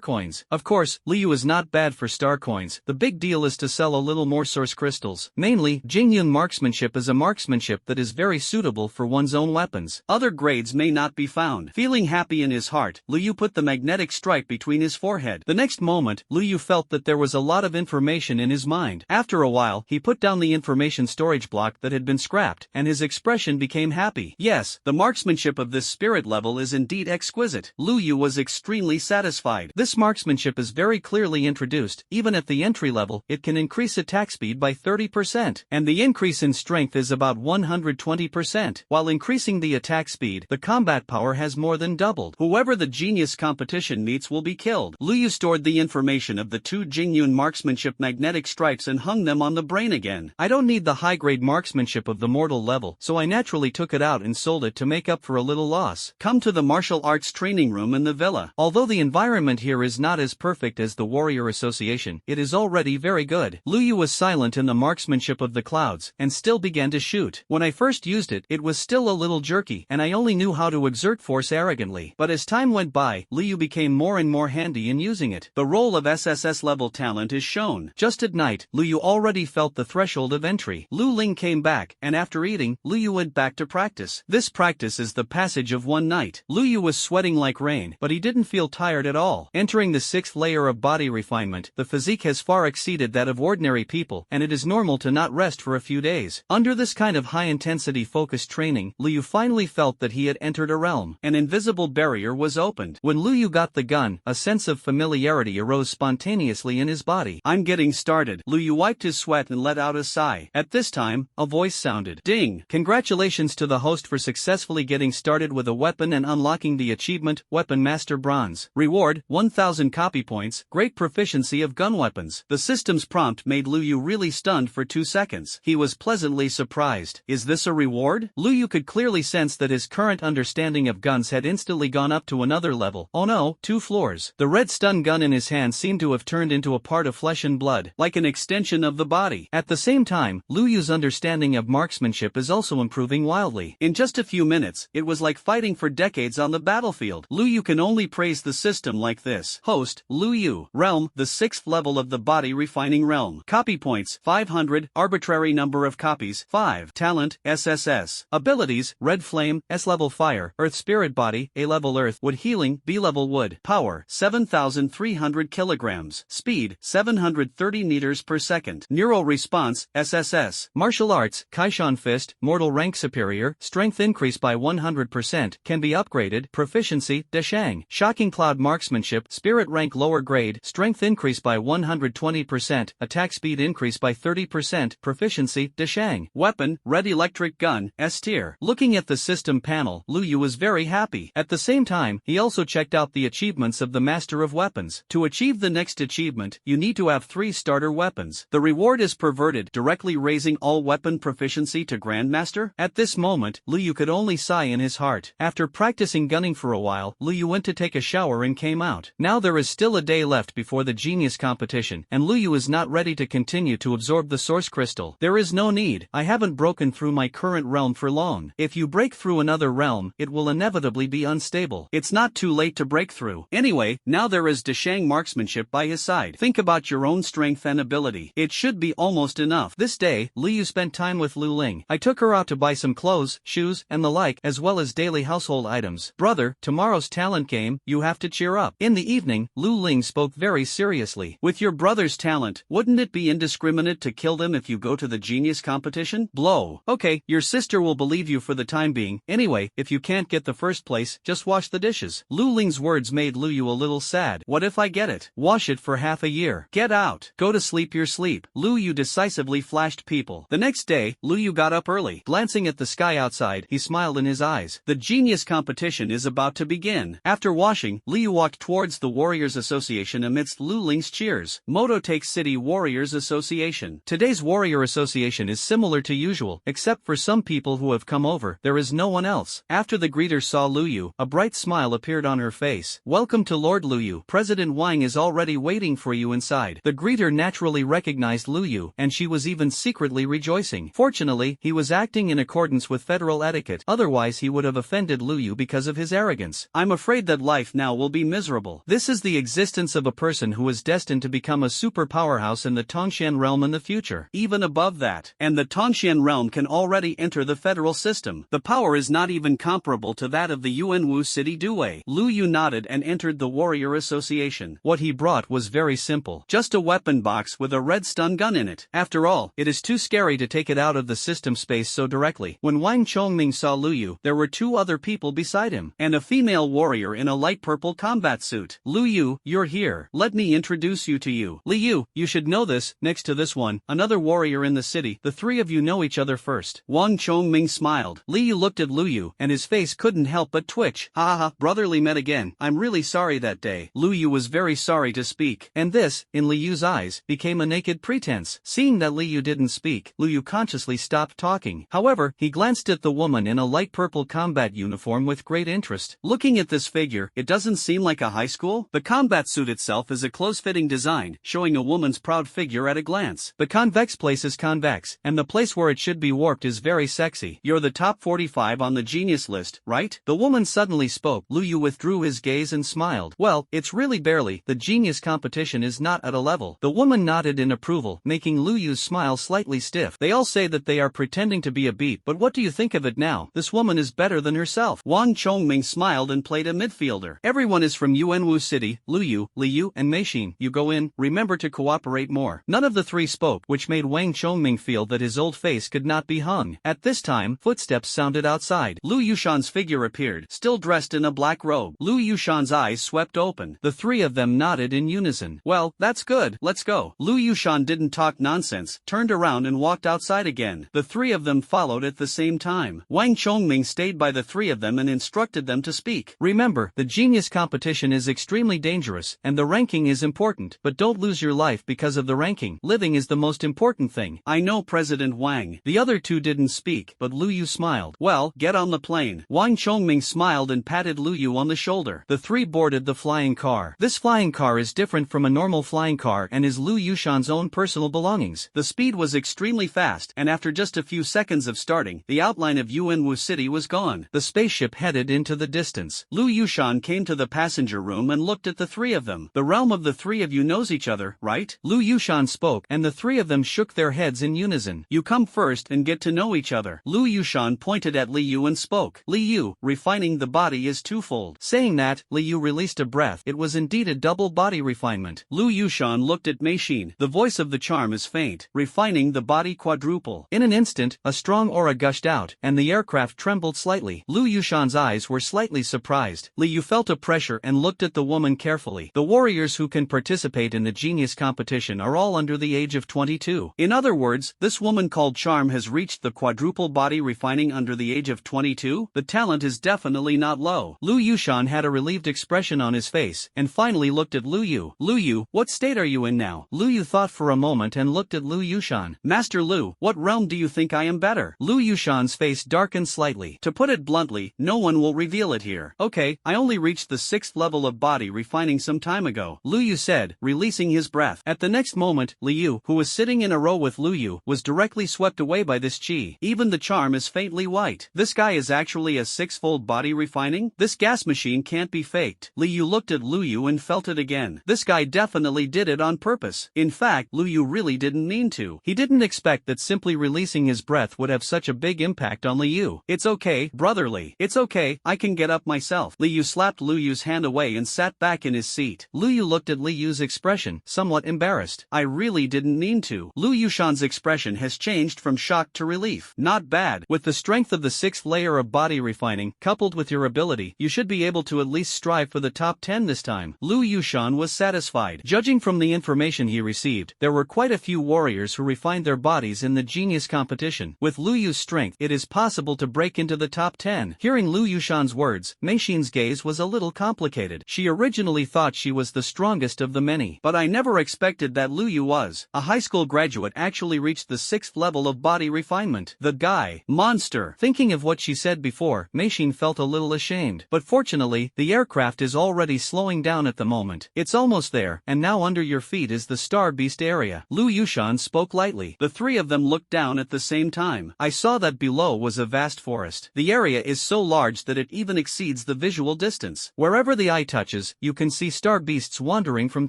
coins. Of course, Lu Yu is not bad for star coins. The big deal is to sell a little more source crystals. Mainly, Jingyun marksmanship is a marksmanship that is very suitable for one's own weapons. Other grades may not be found. Feeling happy in his heart, Lu Yu put the magnetic stripe between his forehead. The next moment, Lu Yu felt that there was a lot of information in his mind. After a while, he put down the information storage block that had been scrapped, and his expression became happy. Yes, the marksmanship of this spirit level is indeed exquisite. Lu Yu was extremely satisfied. This marksmanship is very clearly introduced. Even at the entry level, it can increase attack speed by 30%, and the increase in strength is about 120%. While increasing the attack speed, the combat power has more than doubled. Whoever the genius competition meets will be killed. Lu Yu stored the information of the 2 Jingyun marksmanship magnetic stripes and hung them on the brain again. I don't need the high-grade marksmanship of the mortal level, so I naturally took it out and sold it to make up for a little loss. Come to the martial arts training room in the villa. Although the environment here is not as perfect as the Warrior Association, it is already very good. Lu Yu was silent in the marksmanship of the clouds, and still began to shoot. When I first used it, it was still a little jerky, and I only knew how to exert force arrogantly. But as time went by, Lu Yu became more and more handy in using it. The role of SSS-level talent is shown. Just at night, Lu Yu already felt the threshold of entry. Lu Ling came back, and after eating, Lu Yu went back to practice. This practice is the passage of one night. Lu Yu was sweating like rain, but he didn't feel tired at all. Entering the 6th layer of body refinement, the physique has far exceeded that of ordinary people, and it is normal to not rest for a few days. Under this kind of high-intensity focused training, Lu Yu finally felt that he had entered a realm. An invisible barrier was opened. When Lu Yu got the gun, a sense of familiarity arose spontaneously seriously in his body. I'm getting started. Lu Yu wiped his sweat and let out a sigh. At this time, a voice sounded. Ding! Congratulations to the host for successfully getting started with a weapon and unlocking the achievement, Weapon Master Bronze. Reward, 1000 copy points, great proficiency of gun weapons. The system's prompt made Lu Yu really stunned for 2 seconds. He was pleasantly surprised. Is this a reward? Lu Yu could clearly sense that his current understanding of guns had instantly gone up to another level. Oh no, 2 floors. The red stun gun in his hand seemed to have turned into a part of flesh and blood, like an extension of the body. At the same time, Lu Yu's understanding of marksmanship is also improving wildly. In just a few minutes, it was like fighting for decades on the battlefield. Lu Yu can only praise the system like this. Host, Lu Yu. Realm, the 6th level of the body refining realm. Copy points, 500, arbitrary number of copies, 5. Talent, SSS. Abilities, red flame, S-level fire, earth spirit body, A-level earth, wood healing, B-level wood. Power, 7,300 kilograms. Speed, 730 meters per second. Neural response, SSS. Martial arts, Kaishan fist, mortal rank superior, strength increase by 100%, can be upgraded. Proficiency, Deshang. Shocking cloud marksmanship, spirit rank lower grade, strength increase by 120%, attack speed increase by 30%, proficiency, Deshang. Weapon, red electric gun, S tier. Looking at the system panel, Lu Yu was very happy. At the same time, he also checked out the achievements of the Master of Weapons. To achieve the next achievement, you need to have 3 starter weapons. The reward is perverted, directly raising all weapon proficiency to Grandmaster. At this moment, Lu Yu could only sigh in his heart. After practicing gunning for a while, Lu Yu went to take a shower and came out. Now there is still a day left before the genius competition, and Lu Yu is not ready to continue to absorb the source crystal. There is no need. I haven't broken through my current realm for long. If you break through another realm, it will inevitably be unstable. It's not too late to break through. Anyway, now there is Deshang marksmanship by his side. Think about your own strength and ability. It should be almost enough. This day, Lu Yu spent time with Lu Ling. I took her out to buy some clothes, shoes, and the like, as well as daily household items. Brother, tomorrow's talent game, you have to cheer up. In the evening, Lu Ling spoke very seriously. With your brother's talent, wouldn't it be indiscriminate to kill them if you go to the genius competition? Blow. Okay, your sister will believe you for the time being. Anyway, if you can't get the first place, just wash the dishes. Lu Ling's words made Lu Yu a little sad. What if I get it? Wash it for half a year. Get out. Go to sleep your sleep. Lu Yu decisively flashed people. The next day, Lu Yu got up early. Glancing at the sky outside, he smiled in his eyes. The genius competition is about to begin. After washing, Lu Yu walked towards the Warriors Association amidst Lu Ling's cheers. Moto Take City Warriors Association. Today's Warrior Association is similar to usual, except for some people who have come over. There is no one else. After the greeter saw Lu Yu, a bright smile appeared on her face. Welcome to Lord Lu Yu. President Wang is already waiting for you inside. The greeter naturally recognized Lu Yu, and she was even secretly rejoicing. Fortunately, he was acting in accordance with federal etiquette, otherwise he would have offended Lu Yu because of his arrogance. I'm afraid that life now will be miserable. This is the existence of a person who is destined to become a super powerhouse in the Tongshan realm in the future. Even above that. And the Tongshan realm can already enter the federal system. The power is not even comparable to that of the Yuanwu City Due. Lu Yu nodded and entered the Warrior Association. What he brought was very simple. Just a weapon box with a red stun gun in it. After all, it is too scary to take it out of the system space so directly. When Wang Chongming saw Lu Yu, there were 2 other people beside him, and a female warrior in a light purple combat suit. Lu Yu, you're here. Let me introduce you to you. Li Yu, you should know this. Next to this one, another warrior in the city. The 3 of you know each other first. Wang Chongming smiled. Li Yu looked at Lu Yu, and his face couldn't help but twitch. Ha ha ha, brotherly met again. I'm really sorry that day. Lu Yu was very sorry to speak. And this, in Li Yu's eyes, became a naked pretense. Seeing that Li Yu didn't speak, Lu Yu consciously stopped talking. However, he glanced at the woman in a light purple combat uniform with great interest. Looking at this figure, it doesn't seem like a high school. The combat suit itself is a close-fitting design, showing a woman's proud figure at a glance. The convex place is convex, and the place where it should be warped is very sexy. You're the top 45 on the genius list, right? The woman suddenly spoke. Lu Yu withdrew his gaze and smiled. Well, it's really barely. The genius competition is not at a level. The woman nodded in approval, making Lu Yu's smile slightly stiff. They all say that they are pretending to be a beat, but what do you think of it now? This woman is better than herself. Wang Chongming smiled and played a midfielder. Everyone is from Yuanwu City. Lu Yu, Li Yu, and Meishin. You go in, remember to cooperate more. None of the 3 spoke, which made Wang Chongming feel that his old face could not be hung. At this time, footsteps sounded outside. Lu Yushan's figure appeared, still dressed in a black robe. Lu Yushan's eyes swept open. The 3 of them nodded in unison. unison. Well, that's good, let's go. Lu Yushan didn't talk nonsense, turned around and walked outside again. The three of them followed at the same time. Wang Chongming stayed by the three of them and instructed them to speak. Remember, the genius competition is extremely dangerous, and the ranking is important, but don't lose your life because of the ranking. Living is the most important thing. I know, President Wang. The other two didn't speak, but Lu Yu smiled. Well, get on the plane. Wang Chongming smiled and patted Lu Yu on the shoulder. The three boarded the flying car. This flying car is different from a normal flying car and is Lu Yushan's own personal belongings. The speed was extremely fast, and after just a few seconds of starting, the outline of Yuanwu City was gone. The spaceship headed into the distance. Lu Yushan came to the passenger room and looked at the three of them. The realm of the three of you knows each other, right? Lu Yushan spoke, and the three of them shook their heads in unison. You come first and get to know each other. Lu Yushan pointed at Li Yu and spoke. Li Yu, refining the body is twofold. Saying that, Li Yu released a breath. It was indeed a double body refinement. Lu Yushan looked at Mei Xin. The voice of the charm is faint. Refining the body quadruple. In an instant, a strong aura gushed out, and the aircraft trembled slightly. Lu Yushan's eyes were slightly surprised. Li Yu felt a pressure and looked at the woman carefully. The warriors who can participate in the genius competition are all under the age of 22. In other words, this woman called Charm has reached the quadruple body refining under the age of 22? The talent is definitely not low. Lu Yushan had a relieved expression on his face, and finally looked at Lu Yu. Lu Yu, what state are you in now? Lu Yu thought for a moment and looked at Lu Yushan. Master Lu, what realm do you think I am better? Lu Yushan's face darkened slightly. To put it bluntly, no one will reveal it here. Okay, I only reached the 6th level of body refining some time ago, Lu Yu said, releasing his breath. At the next moment, Li Yu, who was sitting in a row with Lu Yu, was directly swept away by this chi. Even the charm is faintly white. This guy is actually a 6-fold body refining? This gas machine can't be faked. Li Yu looked at Lu Yu and felt it again. This guy definitely did it on purpose. In fact, Lu Yu really didn't mean to. He didn't expect that simply releasing his breath would have such a big impact on Li Yu. It's okay, brotherly. It's okay, I can get up myself. Li Yu slapped Lu Yu's hand away and sat back in his seat. Lu Yu looked at Li Yu's expression, somewhat embarrassed. I really didn't mean to. Lu Yushan's expression has changed from shock to relief. Not bad. With the strength of the 6th layer of body refining, coupled with your ability, you should be able to at least strive for the top 10 this time. Lu Yushan was satisfied. Judging from the information he received, there were quite a few warriors who refined their bodies in the genius competition. With Lu Yu's strength, it is possible to break into the top 10. Hearing Lu Yushan's words, Mei Xin's gaze was a little complicated. She originally thought she was the strongest of the many. But I never expected that Lu Yu was. A high school graduate actually reached the 6th level of body refinement. The guy. Monster. Thinking of what she said before, Mei Xin felt a little ashamed. But fortunately, the aircraft is already slowing down at the moment. It's almost there, and now under your feet is the Star Beast area. Lu Yushan spoke lightly. The three of them looked down at the same time. I saw that below was a vast forest. The area is so large that it even exceeds the visual distance. Wherever the eye touches, you can see star beasts wandering from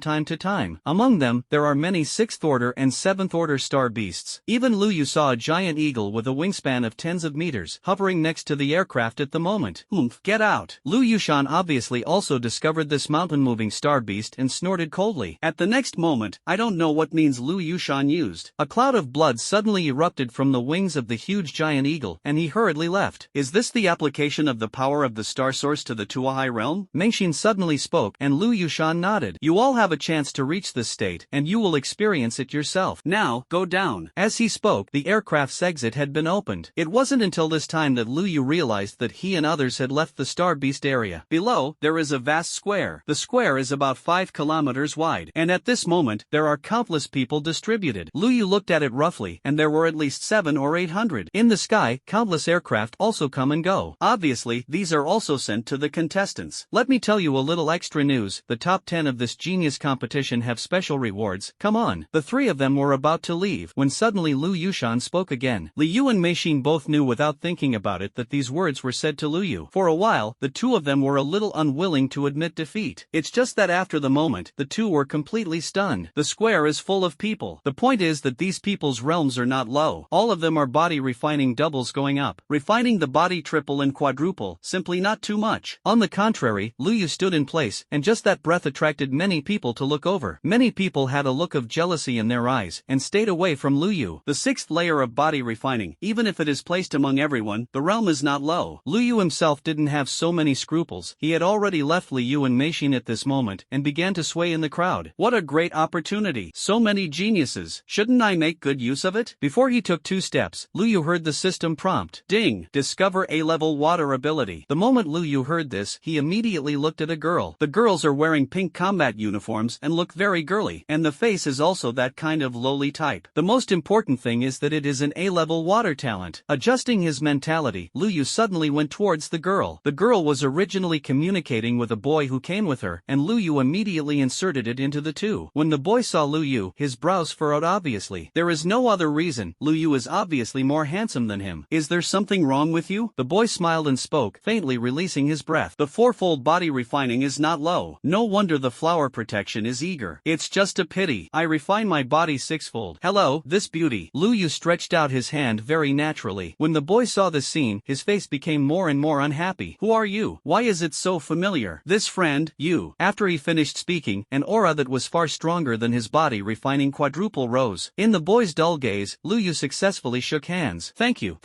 time to time. Among them, there are many 6th order and 7th order star beasts. Even Lu Yu saw a giant eagle with a wingspan of tens of meters, hovering next to the aircraft at the moment. Get out. Lu Yushan obviously also discovered this mountain-moving star beast and snorted coldly. At the next moment, I don't know what means Lu Yushan used. A cloud of blood suddenly erupted from the wings of the huge giant eagle, and he hurriedly left. Is this the application of the power of the star source to the Tuahai realm? Mei Xin suddenly spoke, and Lu Yushan nodded. You all have a chance to reach this state, and you will experience it yourself. Now, go down. As he spoke, the aircraft's exit had been opened. It wasn't until this time that Lu Yu realized that he and others had left the Star Beast area. Below, there is a vast square. The square is about 5 kilometers wide, and at this moment, there are countless people distributed. Lu Yu looked at it roughly, and there were at least 700 or 800. In the sky, countless aircraft also come and go. Obviously, these are also sent to the contestants. Let me tell you a little extra news. The top 10 of this genius competition have special rewards. Come on. The three of them were about to leave when suddenly Lu Yushan spoke again. Li Yu and Mei Xin both knew without thinking about it that these words were said to Lu Yu. For a while, the two of them were a little unwilling to admit defeat. It's just that after the moment, the two were completely stunned. The square is full of people. The point is that these people's realms are not low. All of them are body refining doubles going up. Refining the body triple and quadruple, simply not too much. On the contrary, Lu Yu stood in place, and just that breath attracted many people to look over. Many people had a look of jealousy in their eyes, and stayed away from Lu Yu. The 6th layer of body refining, even if it is placed among everyone, the realm is not low. Lu Yu himself didn't have so many scruples. He had already left Li Yu and Mei Xin at this moment, and began to sway sway in the crowd. What a great opportunity. So many geniuses. Shouldn't I make good use of it? Before he took 2 steps, Lu Yu heard the system prompt. Ding! Discover A-level water ability. The moment Lu Yu heard this, he immediately looked at a girl. The girls are wearing pink combat uniforms and look very girly, and the face is also that kind of lowly type. The most important thing is that it is an A-level water talent. Adjusting his mentality, Lu Yu suddenly went towards the girl. The girl was originally communicating with a boy who came with her, and Lu Yu immediately inserted it into the two. When the boy saw Lu Yu, his brows furrowed obviously. There is no other reason. Lu Yu is obviously more handsome than him. Is there something wrong with you? The boy smiled and spoke, faintly releasing his breath. The 4-fold body refining is not low. No wonder the flower protection is eager. It's just a pity. I refine my body 6-fold. Hello, this beauty. Lu Yu stretched out his hand very naturally. When the boy saw the scene, his face became more and more unhappy. Who are you? Why is it so familiar? This friend, you. After he finished speaking, an aura that was far stronger than his body refining quadruple rose. In the boy's dull gaze, Lu Yu successfully shook hands. Thank you.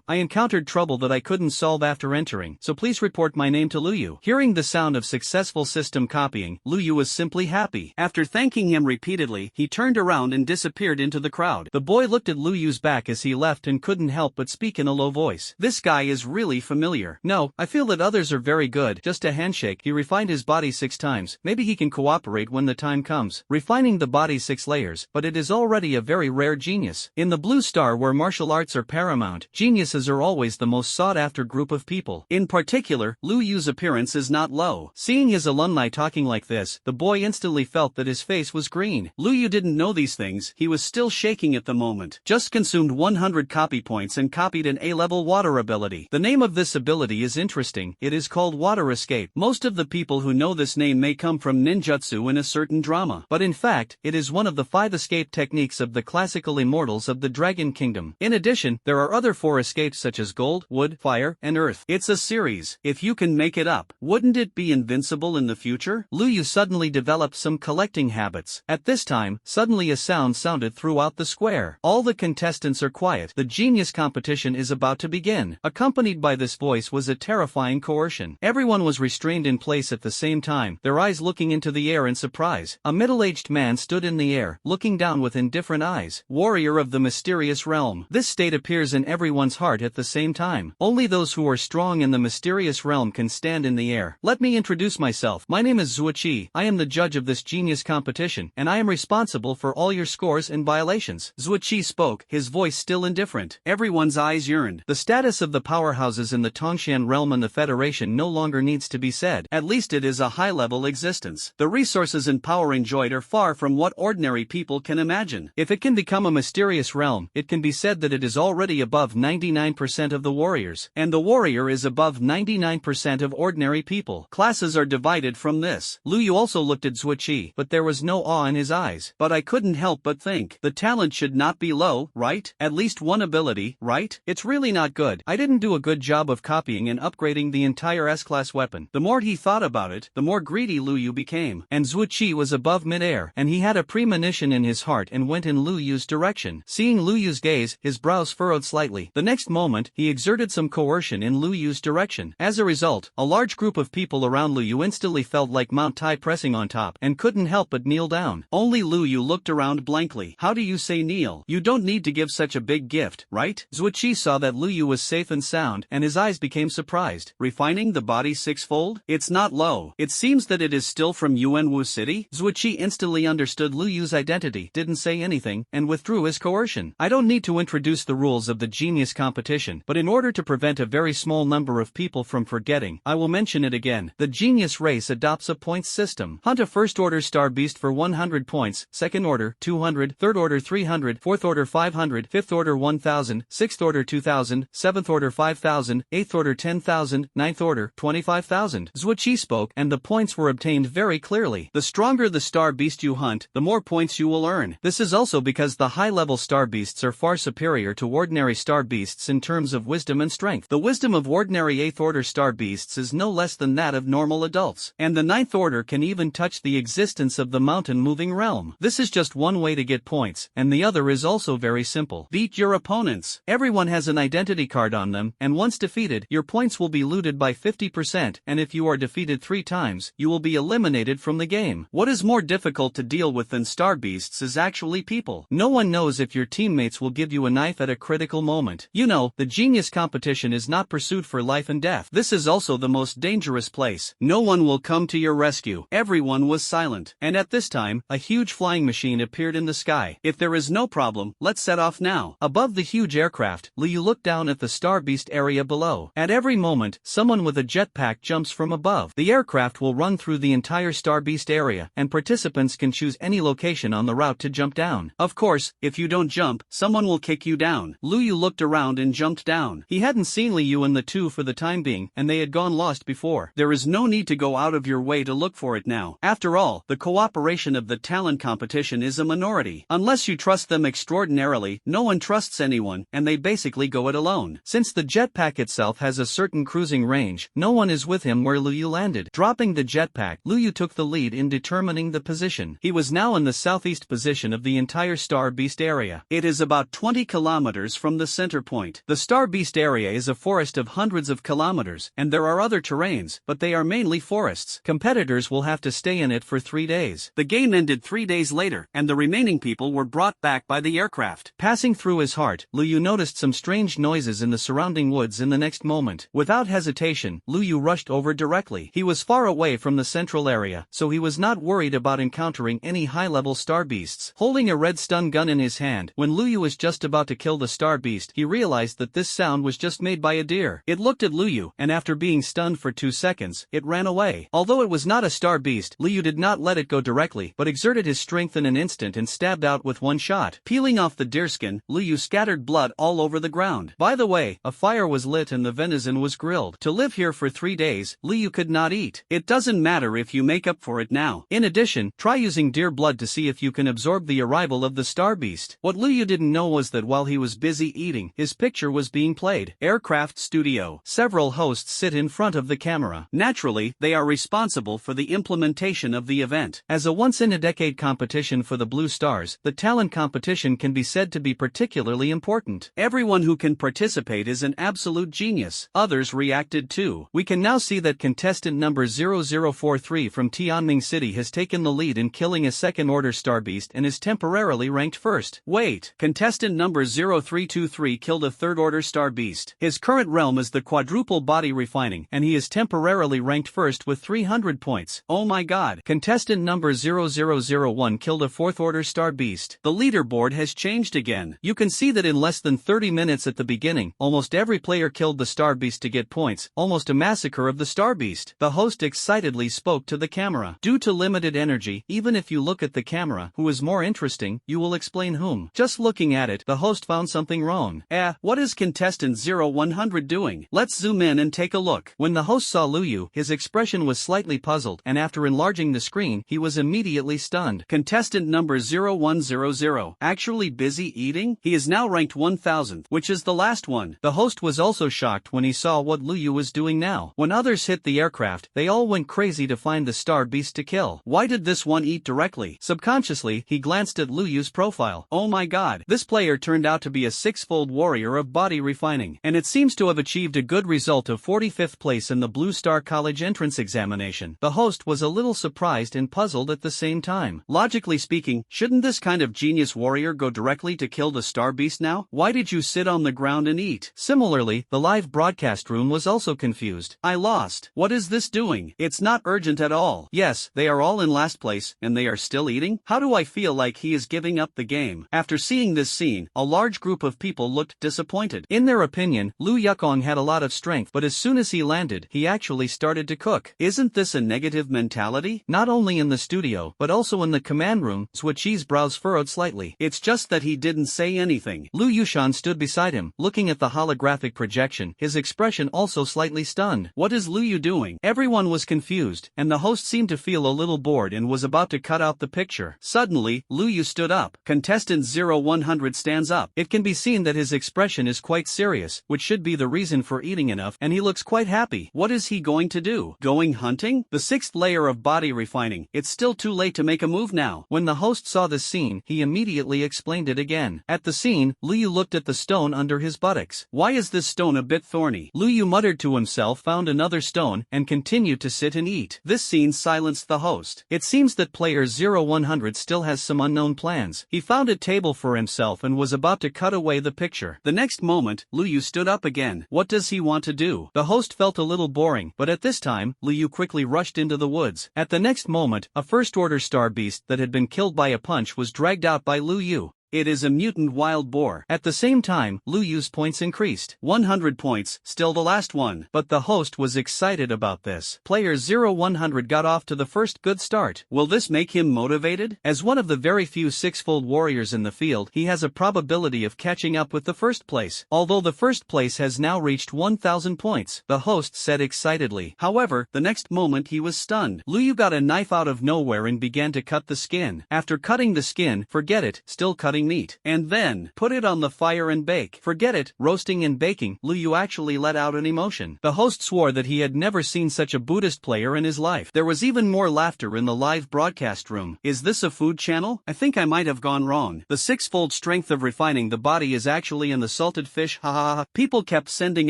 I encountered trouble that I couldn't solve after entering, so please report my name to Lu Yu. Hearing the sound of successful system copying, Lu Yu was simply happy. After thanking him repeatedly, he turned around and disappeared into the crowd. The boy looked at Lu Yu's back as he left and couldn't help but speak in a low voice. This guy is really familiar. No, I feel that others are very good. Just a handshake. He refined his body 6 times. Maybe he can cooperate when the time comes. Refining the body 6 layers, but it is already a very rare genius. In the Blue Star, where martial arts are paramount, geniuses are always the most sought-after group of people. In particular, Lu Yu's appearance is not low. Seeing his alumni talking like this, the boy instantly felt that his face was green. Lu Yu didn't know these things. He was still shaking at the moment. Just consumed 100 copy points and copied an A-level water ability. The name of this ability is interesting. It is called Water Escape. Most of the people who know this name may come from ninjutsu in a certain drama, but in fact, it is one of the 5 escape techniques of the classical immortals of the Dragon Kingdom. In addition, there are other 4 escapes such as gold, wood, fire, and earth. It's a series. If you can make it up, wouldn't it be invincible in the future? Lu Yu suddenly developed some collecting habits. At this time, suddenly a sound sounded throughout the square. All the contestants are quiet. The genius competition is about to begin. Accompanied by this voice was a terrifying coercion. Everyone was restrained in place at the same time, their eyes looking into the air in surprise. A middle-aged man stood in the air, looking down with indifferent eyes. Warrior of the mysterious realm. This state appears in everyone's heart at the same time. Only those who are strong in the mysterious realm can stand in the air. Let me introduce myself. My name is Zuoqi. I am the judge of this genius competition, and I am responsible for all your scores and violations. Zuoqi spoke, his voice still indifferent. Everyone's eyes yearned. The status of the powerhouses in the Tongshan realm and the Federation no longer needs to be said. At least it is a high-level existence. The resources and power enjoyed are far from what ordinary people can imagine. If it can become a mysterious realm, it can be said that it is already above 99% of the warriors, and the warrior is above 99% of ordinary people. Classes are divided from this. Lu Yu also looked at Zuoqi, but there was no awe in his eyes. But I couldn't help but think, the talent should not be low, right? At least one ability, right? It's really not good. I didn't do a good job of copying and upgrading the entire S-class weapon. The more he thought about it, the more greedy Lu Yu became. And Zuoqi was above mid-air, and he had a premonition in his heart and went in Lu Yu's direction. Seeing Lu Yu's gaze, his brows furrowed slightly. The next moment, he exerted some coercion in Lu Yu's direction. As a result, a large group of people around Lu Yu instantly felt like Mount Tai pressing on top, and couldn't help but kneel down. Only Lu Yu looked around blankly. How do you say kneel? You don't need to give such a big gift, right? Zuoqi saw that Lu Yu was safe and sound, and his eyes became surprised. Refining the body 6-fold? It's not low. It seems that it is still from Yuanwu City? Zuoqi instantly understood Lu Yu's identity, didn't say anything, and withdrew his coercion. I don't need to introduce the rules of the genius competition, but in order to prevent a very small number of people from forgetting, I will mention it again. The genius race adopts a points system. Hunt a first-order star beast for 100 points, second order 200, third order 300, fourth order 500, fifth order 1000, sixth order 2000, seventh order 5000, eighth order 10,000, ninth order 25,000. Zuoqi spoke, and the points were obtained very clearly. The stronger the star beast you hunt, the more points you will earn. This is also because the high-level star beasts are far superior to ordinary star beasts in terms of wisdom and strength. The wisdom of ordinary 8th order star beasts is no less than that of normal adults, and the 9th order can even touch the existence of the mountain-moving realm. This is just one way to get points, and the other is also very simple. Beat your opponents. Everyone has an identity card on them, and once defeated, your points will be looted by 50%, and if you are defeated 3 times, you will be eliminated from the game. What is more difficult to deal with than star beasts is actually people. No one knows if your teammates will give you a knife at a critical moment. You know, the genius competition is not pursued for life and death. This is also the most dangerous place. No one will come to your rescue. Everyone was silent. And at this time, a huge flying machine appeared in the sky. If there is no problem, let's set off now. Above the huge aircraft, Liu looked down at the star beast area below. At every moment, someone with a jetpack jumps from above. The aircraft will run through the entire star beast area, and participants can choose any location on the route to jump down. Of course, if you don't jump, someone will kick you down. Liu looked around and jumped down. He hadn't seen Liu and the two for the time being, and they had gone lost before. There is no need to go out of your way to look for it now. After all, the cooperation of the talent competition is a minority. Unless you trust them extraordinarily, no one trusts anyone, and they basically go it alone. Since the jetpack itself has a certain cruising range, no one is with him where Liu landed. Dropping the jetpack, Liu took the lead in determining the position. He was now in the southeast position of the entire star beast area. It is about 20 kilometers from the center point. The star beast area is a forest of hundreds of kilometers, and there are other terrains, but they are mainly forests. Competitors will have to stay in it for 3 days. The game ended 3 days later, and the remaining people were brought back by the aircraft. Passing through his heart, Liu noticed some strange noises in the surrounding woods in the next moment. Without hesitation, Liu rushed over directly. He was far away from the central area, so he was not worried about encountering any high-level star beasts. Holding a red stun gun in his hand, when Liu was just about to kill the star beast, he realized that this sound was just made by a deer. It looked at Liu, and after being stunned for 2 seconds, it ran away. Although it was not a star beast, Liu did not let it go directly, but exerted his strength in an instant and stabbed out with one shot. Peeling off the deerskin, Liu scattered blood all over the ground. By the way, a fire was lit and the venison was grilled. To live here for 3 days, Liu could not eat. It doesn't matter if you make up for it now. In addition, try using deer blood to see if you can absorb the arrival of the star beast. What Liu didn't know was that while he was busy eating, his picture was being played. Aircraft Studio. Several hosts sit in front of the camera. Naturally, they are responsible for the implementation of the event. As a once-in-a-decade competition for the Blue Stars, the talent competition can be said to be particularly important. Everyone who can participate is an absolute genius. Others reacted too. We can now see that contestant number 0043 from Tianming City has taken the lead in killing a second-order star beast and is temporarily ranked first. Wait, contestant number 0323 killed a third-order star beast. His current realm is the quadruple body refining, and he is temporarily ranked first with 300 points. Oh my god. Contestant number 0001 killed a fourth-order star beast. The leaderboard has changed again. You can see that in less than 30 minutes at the beginning, almost every player killed the star beast to get points, almost a massacre of the star beast. The host excitedly spoke to the camera. Due to limited energy, even if you look at the camera, who is more interesting, you will explain whom. Just looking at it, the host found something wrong. What is contestant 0100 doing? Let's zoom in and take a look. When the host saw Liu, his expression was slightly puzzled, and after enlarging the screen, he was immediately stunned. Contestant number 0100 actually busy eating? He is now ranked 1000th, which is the last one. The host was also shocked when he saw what Liu was doing now. When others hit the aircraft, they all went crazy to find the star beast to kill. Why did this one eat directly? Subconsciously, he glanced at Liu's profile. Oh my god, this player turned out to be a six-fold warrior of body refining, and it seems to have achieved a good result of 45th place in the Blue Star College entrance examination. The host was a little surprised and puzzled at the same time. Logically speaking, shouldn't this kind of genius warrior go directly to kill the star beast now? Why did you sit on the ground and eat? Similarly, the live broadcast room was also confused. I lost. What is this doing? It's not urgent at all. Yes, they are all in last place, and they are still eating? How do I feel like he is giving up the game? After seeing this scene, a large group of people looked disappointed. In their opinion, Liu Yukong had a lot of strength, but as soon as he landed, he actually started to cook. Isn't this a negative mentality? Not only in the studio, but also in the command room, Shuqi's brows furrowed slightly. It's just that he didn't say anything. Liu Yushan stood beside him, looking at the holographic projection, his expression also slightly stunned. What is Liu doing? Everyone was confused, and the host seemed to feel a little bored and was about to cut out the picture. Suddenly, Liu stood up. Contestant 0100 stands up. It can be seen that his expression is quite serious, which should be the reason for eating enough, and he looks quite happy. What is he going to do? Going hunting? The sixth layer of body refining. It's still too late to make a move now. When the host saw this scene, he immediately explained it again. At the scene, Liu looked at the stone under his buttocks. Why is this stone a bit thorny? Liu muttered to himself, found another stone, and continued to sit and eat. This scene silenced announced the host. It seems that player 0100 still has some unknown plans. He found a table for himself and was about to cut away the picture. The next moment, Liu stood up again. What does he want to do? The host felt a little boring, but at this time, Liu quickly rushed into the woods. At the next moment, a first-order star beast that had been killed by a punch was dragged out by Liu. It is a mutant wild boar. At the same time, Liu's points increased. 100 points, still the last one. But the host was excited about this. Player 0100 got off to the first good start. Will this make him motivated? As one of the very few six-fold warriors in the field, he has a probability of catching up with the first place. Although the first place has now reached 1000 points, the host said excitedly. However, the next moment he was stunned. Liu got a knife out of nowhere and began to cut the skin. After cutting the skin, forget it, still cutting meat. And then, put it on the fire and bake. Forget it, roasting and baking. Liu actually let out an emotion. The host swore that he had never seen such a Buddhist player in his life. There was even more laughter in the live broadcast room. Is this a food channel? I think I might have gone wrong. The six-fold strength of refining the body is actually in the salted fish, ha ha ha. People kept sending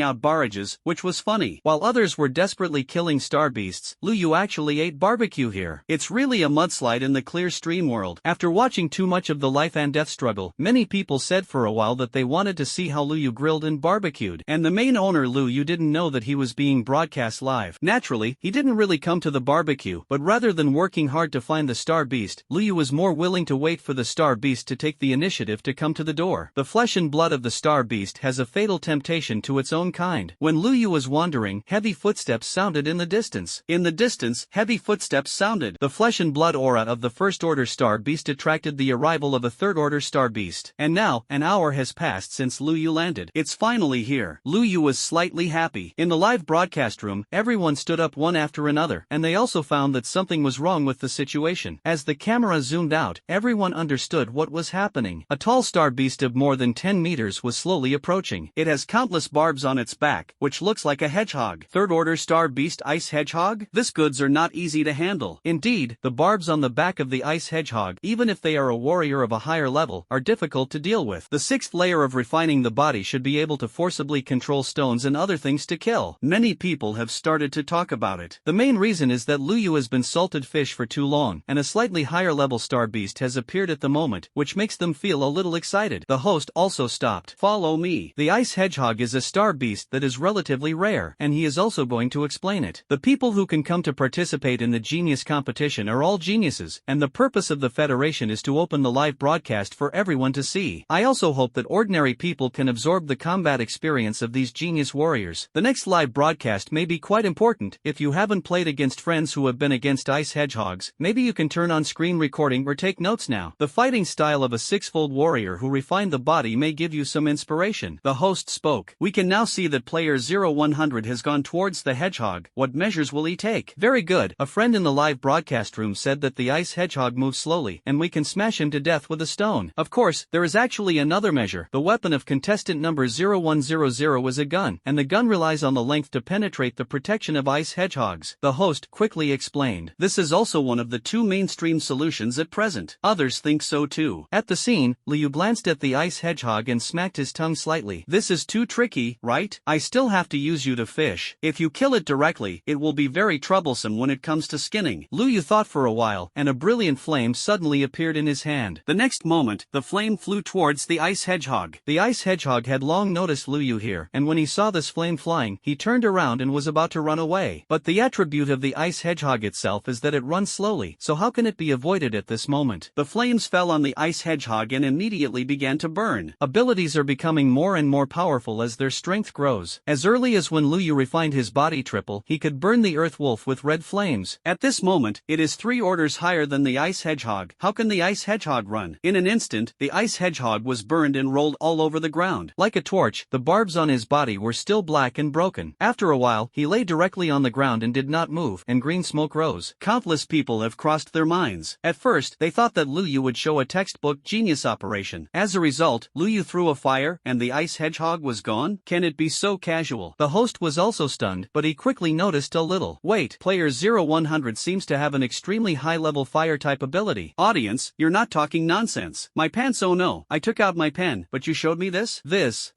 out barrages, which was funny. While others were desperately killing star beasts, Liu actually ate barbecue here. It's really a mudslide in the clear stream world. After watching too much of the life and death struggle, many people said for a while that they wanted to see how Liu grilled and barbecued. And the main owner Liu didn't know that he was being broadcast live. Naturally, he didn't really come to the barbecue, but rather than working hard to find the star beast, Liu was more willing to wait for the star beast to take the initiative to come to the door. The flesh and blood of the star beast has a fatal temptation to its own kind. When Liu was wandering, heavy footsteps sounded in the distance. In the distance, heavy footsteps sounded. The flesh and blood aura of the first-order star beast attracted the arrival of a third-order star beast. And now, an hour has passed since Liu landed. It's finally here. Liu was slightly happy. In the live broadcast room, everyone stood up one after another, and they also found that something was wrong with the situation. As the camera zoomed out, everyone understood what was happening. A tall star beast of more than 10 meters was slowly approaching. It has countless barbs on its back, which looks like a hedgehog. Third-order star beast ice hedgehog? This goods are not easy to handle. Indeed, the barbs on the back of the ice hedgehog, even if they are a warrior of a higher level, are difficult to deal with. The sixth layer of refining the body should be able to forcibly control stones and other things to kill. Many people have started to talk about it. The main reason is that Liu has been salted fish for too long, and a slightly higher level star beast has appeared at the moment, which makes them feel a little excited. The host also stopped. Follow me. The ice hedgehog is a star beast that is relatively rare, and he is also going to explain it. The people who can come to participate in the genius competition are all geniuses, and the purpose of the federation is to open the live broadcast for everyone to see. I also hope that ordinary people can absorb the combat experience of these genius warriors. The next live broadcast may be quite important. If you haven't played against friends who have been against ice hedgehogs, maybe you can turn on screen recording or take notes now. The fighting style of a six-fold warrior who refined the body may give you some inspiration. The host spoke. We can now see that player 0100 has gone towards the hedgehog. What measures will he take? Very good. A friend in the live broadcast room said that the ice hedgehog moves slowly, and we can smash him to death with a stone. Of course, there is actually another measure. The weapon of contestant number 0100 is a gun, and the gun relies on the length to penetrate the protection of ice hedgehogs. The host quickly explained. This is also one of the two mainstream solutions at present. Others think so too. At the scene, Liu glanced at the ice hedgehog and smacked his tongue slightly. This is too tricky, right? I still have to use you to fish. If you kill it directly, it will be very troublesome when it comes to skinning. Liu thought for a while, and a brilliant flame suddenly appeared in his hand. The next moment, the flame flew towards the ice hedgehog. The ice hedgehog had long noticed Liu here, and when he saw this flame flying, he turned around and was about to run away. But the attribute of the ice hedgehog itself is that it runs slowly, so how can it be avoided at this moment? The flames fell on the ice hedgehog and immediately began to burn. Abilities are becoming more and more powerful as their strength grows. As early as when Liu refined his body triple, he could burn the earth wolf with red flames. At this moment, it is 3 orders higher than the ice hedgehog. How can the ice hedgehog run? In an instant, the ice hedgehog was burned and rolled all over the ground. Like a torch, the barbs on his body were still black and broken. After a while, he lay directly on the ground and did not move, and green smoke rose. Countless people have crossed their minds. At first, they thought that Liu would show a textbook genius operation. As a result, Liu threw a fire, and the ice hedgehog was gone? Can it be so casual? The host was also stunned, but he quickly noticed a little. Wait, player 0100 seems to have an extremely high-level fire-type ability. Audience, you're not talking nonsense. My pants, oh no, I took out my pen, but you showed me this?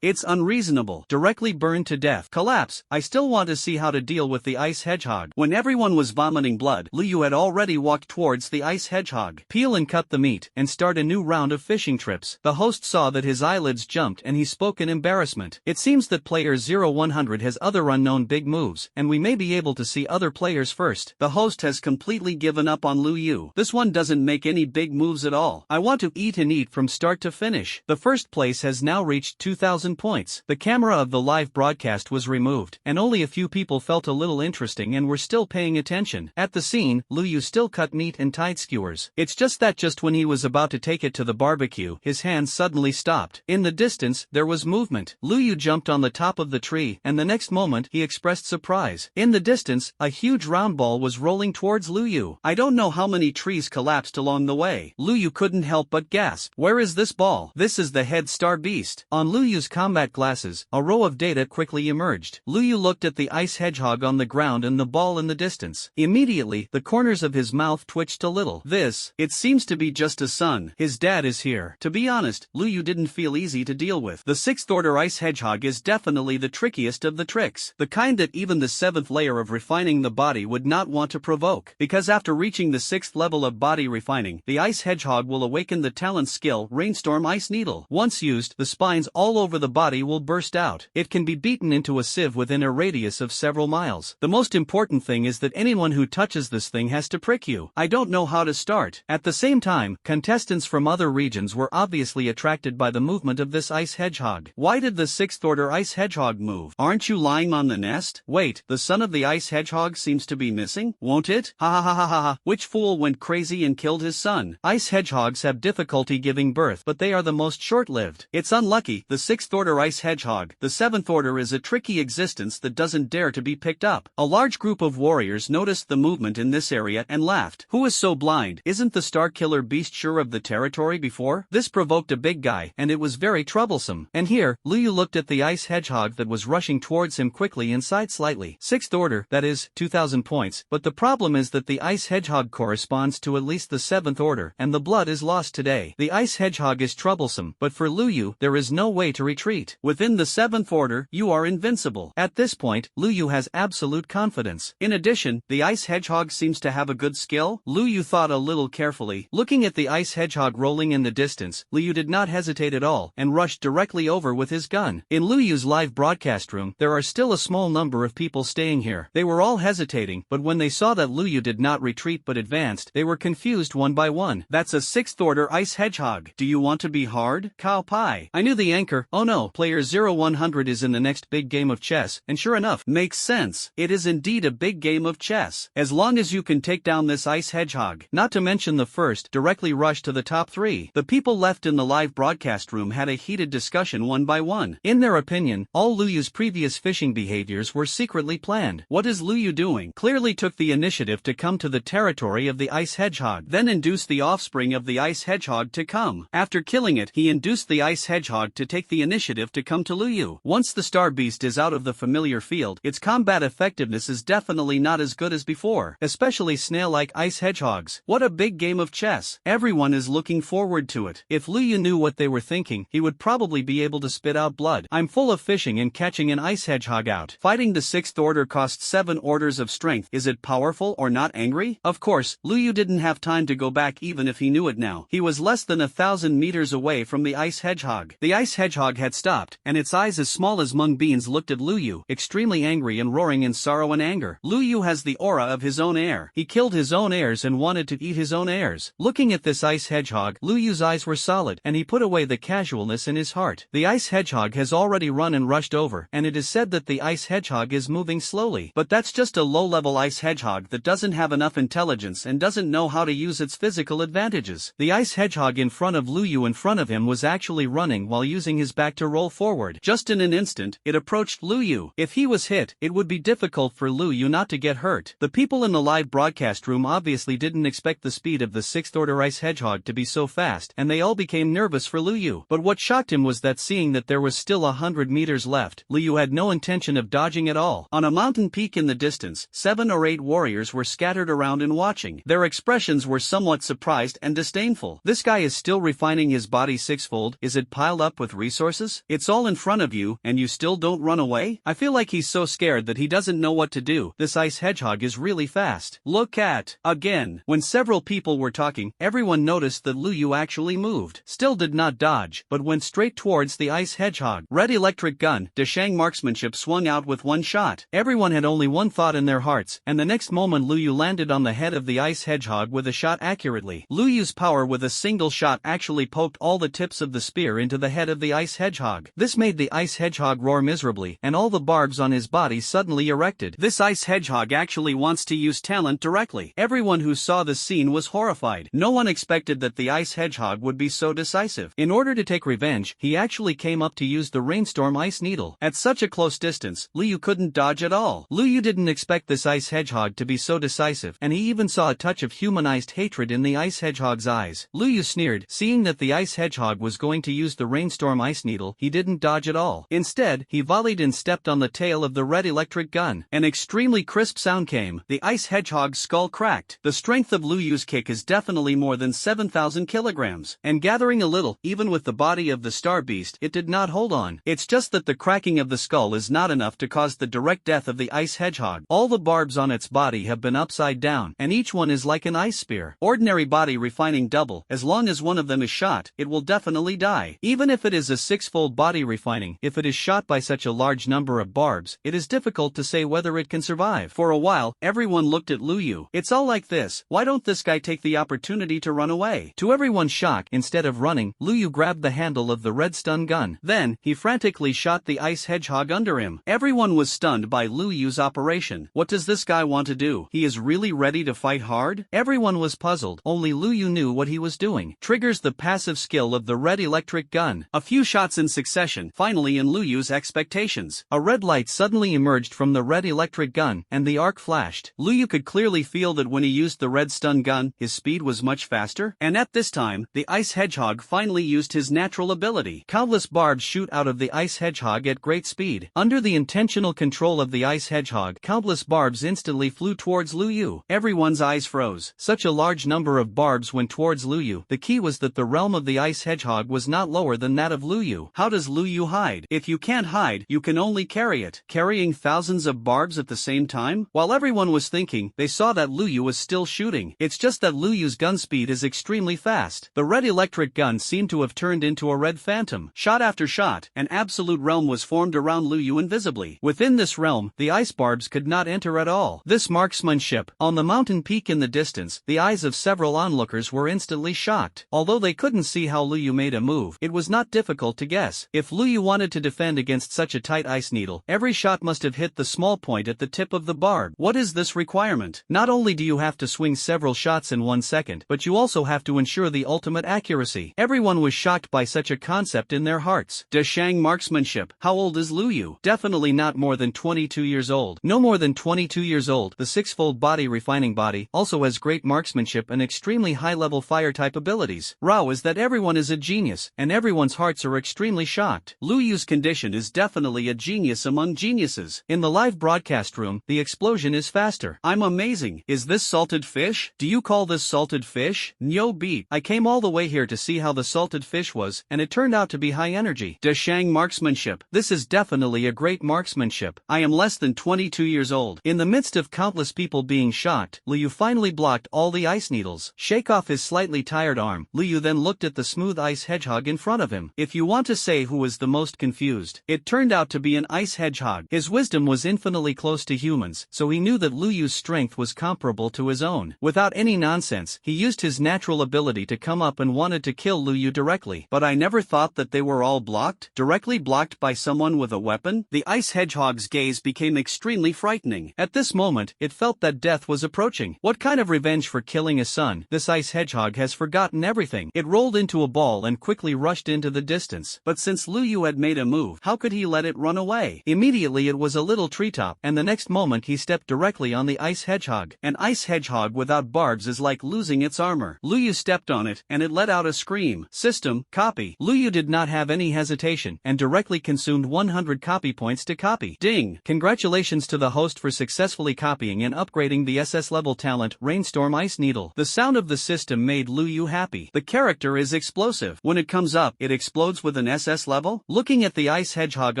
It's unreasonable. Directly burned to death. Collapse. I still want to see how to deal with the ice hedgehog. When everyone was vomiting blood, Liu had already walked towards the ice hedgehog. Peel and cut the meat, and start a new round of fishing trips. The host saw that his eyelids jumped and he spoke in embarrassment. It seems that player 0100 has other unknown big moves, and we may be able to see other players first. The host has completely given up on Liu Yu. This one doesn't make any big moves at all. I want to eat and eat from start to finish. The first place has now reached 2,000 points. The camera of the live broadcast was removed, and only a few people felt a little interesting and were still paying attention. At the scene, Liu Yu still cut meat and tied skewers. It's just that just when he was about to take it to the barbecue, his hands suddenly stopped. In the distance, there was movement. Liu Yu jumped on the top of the tree, and the next moment, he expressed surprise. In the distance, a huge round ball was rolling towards Liu Yu. I don't know how many trees collapsed along the way. Liu Yu couldn't help but gasp. Where is this ball? This is the head star beast. On Liu Yu's combat glasses, a row of data quickly emerged. Liu Yu looked at the ice hedgehog on the ground and the ball in the distance. Immediately, the corners of his mouth twitched a little. It seems to be just a son. His dad is here. To be honest, Liu Yu didn't feel easy to deal with. The 6th order ice hedgehog is definitely the trickiest of the tricks. The kind that even the 7th layer of refining the body would not want to provoke. Because after reaching the 6th level of body refining, the ice hedgehog will awaken the talent skill Rainstorm Ice Needle. Once used, the spines all over the body will burst out. It can be beaten into a sieve within a radius of several miles. The most important thing is that anyone who touches this thing has to prick you. I don't know how to start. At the same time, contestants from other regions were obviously attracted by the movement of this ice hedgehog. Why did the 6th order ice hedgehog move? Aren't you lying on the nest? Wait, the son of the ice hedgehog seems to be missing? Won't it? Ha ha ha ha ha ha. Which fool went crazy and killed his son? Ice hedgehogs have difficulty giving birth, but they are the most short-lived. It's unlucky. The 6th order ice hedgehog. The 7th order is a tricky existence that doesn't dare to be picked up. A large group of warriors noticed the movement in this area and laughed. Who is so blind? Isn't the star killer beast sure of the territory before? This provoked a big guy, and it was very troublesome. And here, Liu Yu looked at the ice hedgehog that was rushing towards him quickly and sighed slightly. 6th order, that is, 2,000 points. But the problem is that the ice hedgehog corresponds to at least the 7th order, and the blood is lost today. The ice hedgehog is troublesome, but for Liu Yu, there is no way to retreat. Within the 7th order, you are invincible. At this point, Liu Yu has absolute confidence. In addition, the ice hedgehog seems to have a good skill. Liu Yu thought a little carefully. Looking at the ice hedgehog rolling in the distance, Liu Yu did not hesitate at all, and rushed directly over with his gun. In Liu Yu's live broadcast room, there are still a small number of people staying here. They were all hesitating, but when they saw that Liu Yu did not retreat but advanced, they were confused one by one. That's a 6th order ice hedgehog. Do you want to be hard? Cow pie. I knew the anchor. Oh no, player 0100 is in the next big game of chess, and sure enough, makes sense. It is indeed a big game of chess. As long as you can take down this ice hedgehog, not to mention the first, directly rush to the top 3. The people left in the live broadcast room had a heated discussion one by one. In their opinion, all Liu Yu's previous fishing behaviors were secretly planned. What is Liu Yu doing? Clearly took the initiative to come to the territory of the ice hedgehog, then induced the offspring of the ice hedgehog to come. After killing it, he induced the ice hedgehog to take the initiative to come to Liu Yu. Once the star beast is out of the familiar field, its combat effectiveness is definitely not as good as before, especially snail-like ice hedgehogs. What a big game of chess. Everyone is looking forward to it. If Liu Yu knew what they were thinking, he would probably be able to spit out blood. I'm full of fishing and catching an ice hedgehog out. Fighting the 6th order costs 7 orders of strength. Is it powerful or not angry? Of course, Liu Yu didn't have time to go back even if he knew it now. He was less than 1,000 meters away from the ice hedgehog. The ice hedgehog had stopped, and its eyes as small as mung beans looked at Liu Yu, extremely angry and roaring in sorrow and anger. Liu Yu has the aura of his own heir. He killed his own heirs and wanted to eat his own heirs. Looking at this ice hedgehog, Liu Yu's eyes were solid, and he put away the casualness in his heart. The ice hedgehog has already run and rushed over, and it is said that the ice hedgehog is moving slowly. But that's just a low-level ice hedgehog that doesn't have enough intelligence and doesn't know how to use its physical advantages. The ice hedgehog in front of Liu Yu in front of him was actually running while using his back to roll forward. Just in an instant, it approached Liu Yu. If he was hit, it would be difficult for Liu Yu not to get hurt. The people in the live broadcast room obviously didn't expect the speed of the 6th order ice hedgehog to be so fast, and they all became nervous for Liu Yu. But what shocked him was that seeing that there was still 100 meters left, Liu Yu had no intention of dodging at all. On a mountain peak in the distance, 7 or 8 warriors were scattered around and watching. Their expressions were somewhat surprised and disdainful. This guy is is still refining his body sixfold. Is it piled up with resources? It's all in front of you, and you still don't run away? I feel like he's so scared that he doesn't know what to do. This ice hedgehog is really fast. Look at, again. When several people were talking, everyone noticed that Lu Yu actually moved. Still did not dodge, but went straight towards the ice hedgehog. Red electric gun, Deshang marksmanship swung out with one shot. Everyone had only one thought in their hearts, and the next moment Lu Yu landed on the head of the ice hedgehog with a shot accurately. Lu Yu's power with a single shot actually poked all the tips of the spear into the head of the ice hedgehog. This made the ice hedgehog roar miserably, and all the barbs on his body suddenly erected. This ice hedgehog actually wants to use talent directly. Everyone who saw this scene was horrified. No one expected that the ice hedgehog would be so decisive. In order to take revenge, he actually came up to use the rainstorm ice needle. At such a close distance, Lu Yu couldn't dodge at all. Lu Yu didn't expect this ice hedgehog to be so decisive, and he even saw a touch of humanized hatred in the ice hedgehog's eyes. Lu Yu sneered, seeing that the ice hedgehog was going to use the rainstorm ice needle. He didn't dodge at all. Instead, he volleyed and stepped on the tail of the red electric gun. An extremely crisp sound came. The ice hedgehog's skull cracked. The strength of Lu Yu's kick is definitely more than 7,000 kilograms, and gathering a little, even with the body of the star beast, it did not hold on. It's just that the cracking of the skull is not enough to cause the direct death of the ice hedgehog. All the barbs on its body have been upside down, and each one is like an ice spear. Ordinary body refining double. As long as one of them is shot, it will definitely die. Even if it is a six-fold body refining, if it is shot by such a large number of barbs, it is difficult to say whether it can survive. For a while, everyone looked at Lu Yu. It's all like this. Why don't this guy take the opportunity to run away? To everyone's shock, instead of running, Lu Yu grabbed the handle of the red stun gun. Then, he frantically shot the ice hedgehog under him. Everyone was stunned by Lu Yu's operation. What does this guy want to do? He is really ready to fight hard? Everyone was puzzled. Only Lu Yu knew what he was doing. Triggers the passive skill of the red electric gun. A few shots in succession, finally in Lu Yu's expectations. A red light suddenly emerged from the red electric gun, and the arc flashed. Lu Yu could clearly feel that when he used the red stun gun, his speed was much faster, and at this time, the ice hedgehog finally used his natural ability. Countless barbs shoot out of the ice hedgehog at great speed. Under the intentional control of the ice hedgehog, countless barbs instantly flew towards Lu Yu. Everyone's eyes froze. Such a large number of barbs went towards Lu Yu. The key was that the realm of the ice hedgehog was not lower than that of Lu Yu. How does Lu Yu hide? If you can't hide, you can only carry it. Carrying thousands of barbs at the same time? While everyone was thinking, they saw that Lu Yu was still shooting. It's just that Lu Yu's gun speed is extremely fast. The red electric gun seemed to have turned into a red phantom. Shot after shot, an absolute realm was formed around Lu Yu invisibly. Within this realm, the ice barbs could not enter at all. This marksmanship. On the mountain peak in the distance, the eyes of several onlookers were instantly shocked. Although they couldn't see how Lu Yu made a move, it was not difficult to guess. If Lu Yu wanted to defend against such a tight ice needle, every shot must have hit the small point at the tip of the barb. What is this requirement? Not only do you have to swing several shots in 1 second, but you also have to ensure the ultimate accuracy. Everyone was shocked by such a concept in their hearts. Deshang marksmanship. How old is Lu Yu? Definitely not more than 22 years old. No more than 22 years old. The six-fold body refining body also has great marksmanship and extremely high-level fire-type abilities. Rao is that everyone is a genius, and everyone's hearts are extremely shocked. Lu Yu's condition is definitely a genius among geniuses. In the live broadcast room, the explosion is faster. I'm amazing. Is this salted fish? Do you call this salted fish? Nyo beat. I came all the way here to see how the salted fish was, and it turned out to be high energy. Deshang marksmanship. This is definitely a great marksmanship. I am less than 22 years old. In the midst of countless people being shocked, Lu Yu finally blocked all the ice needles. Shake off his slightly tired arm. Lu Yu then looked at the smooth ice hedgehog in front of him. If you want to say who was the most confused, it turned out to be an ice hedgehog. His wisdom was infinitely close to humans, so he knew that Lu Yu's strength was comparable to his own. Without any nonsense, he used his natural ability to come up and wanted to kill Lu Yu directly. But I never thought that they were all blocked? Directly blocked by someone with a weapon? The ice hedgehog's gaze became extremely frightening. At this moment, it felt that death was approaching. What kind of revenge for killing a son? This ice hedgehog has forgotten everything. It rolled into a ball and quickly rushed into the distance. But since Lu Yu had made a move, how could he let it run away? Immediately it was a little treetop, and the next moment he stepped directly on the ice hedgehog. An ice hedgehog without barbs is like losing its armor. Lu Yu stepped on it, and it let out a scream. System, copy. Lu Yu did not have any hesitation, and directly consumed 100 copy points to copy. Ding! Congratulations to the host for successfully copying and upgrading the SS level talent, Rainstorm Ice Needle. The sound of the system made Lu Yu happy. The character is explosive. When it comes up, it explodes with an SS level? Looking at the ice hedgehog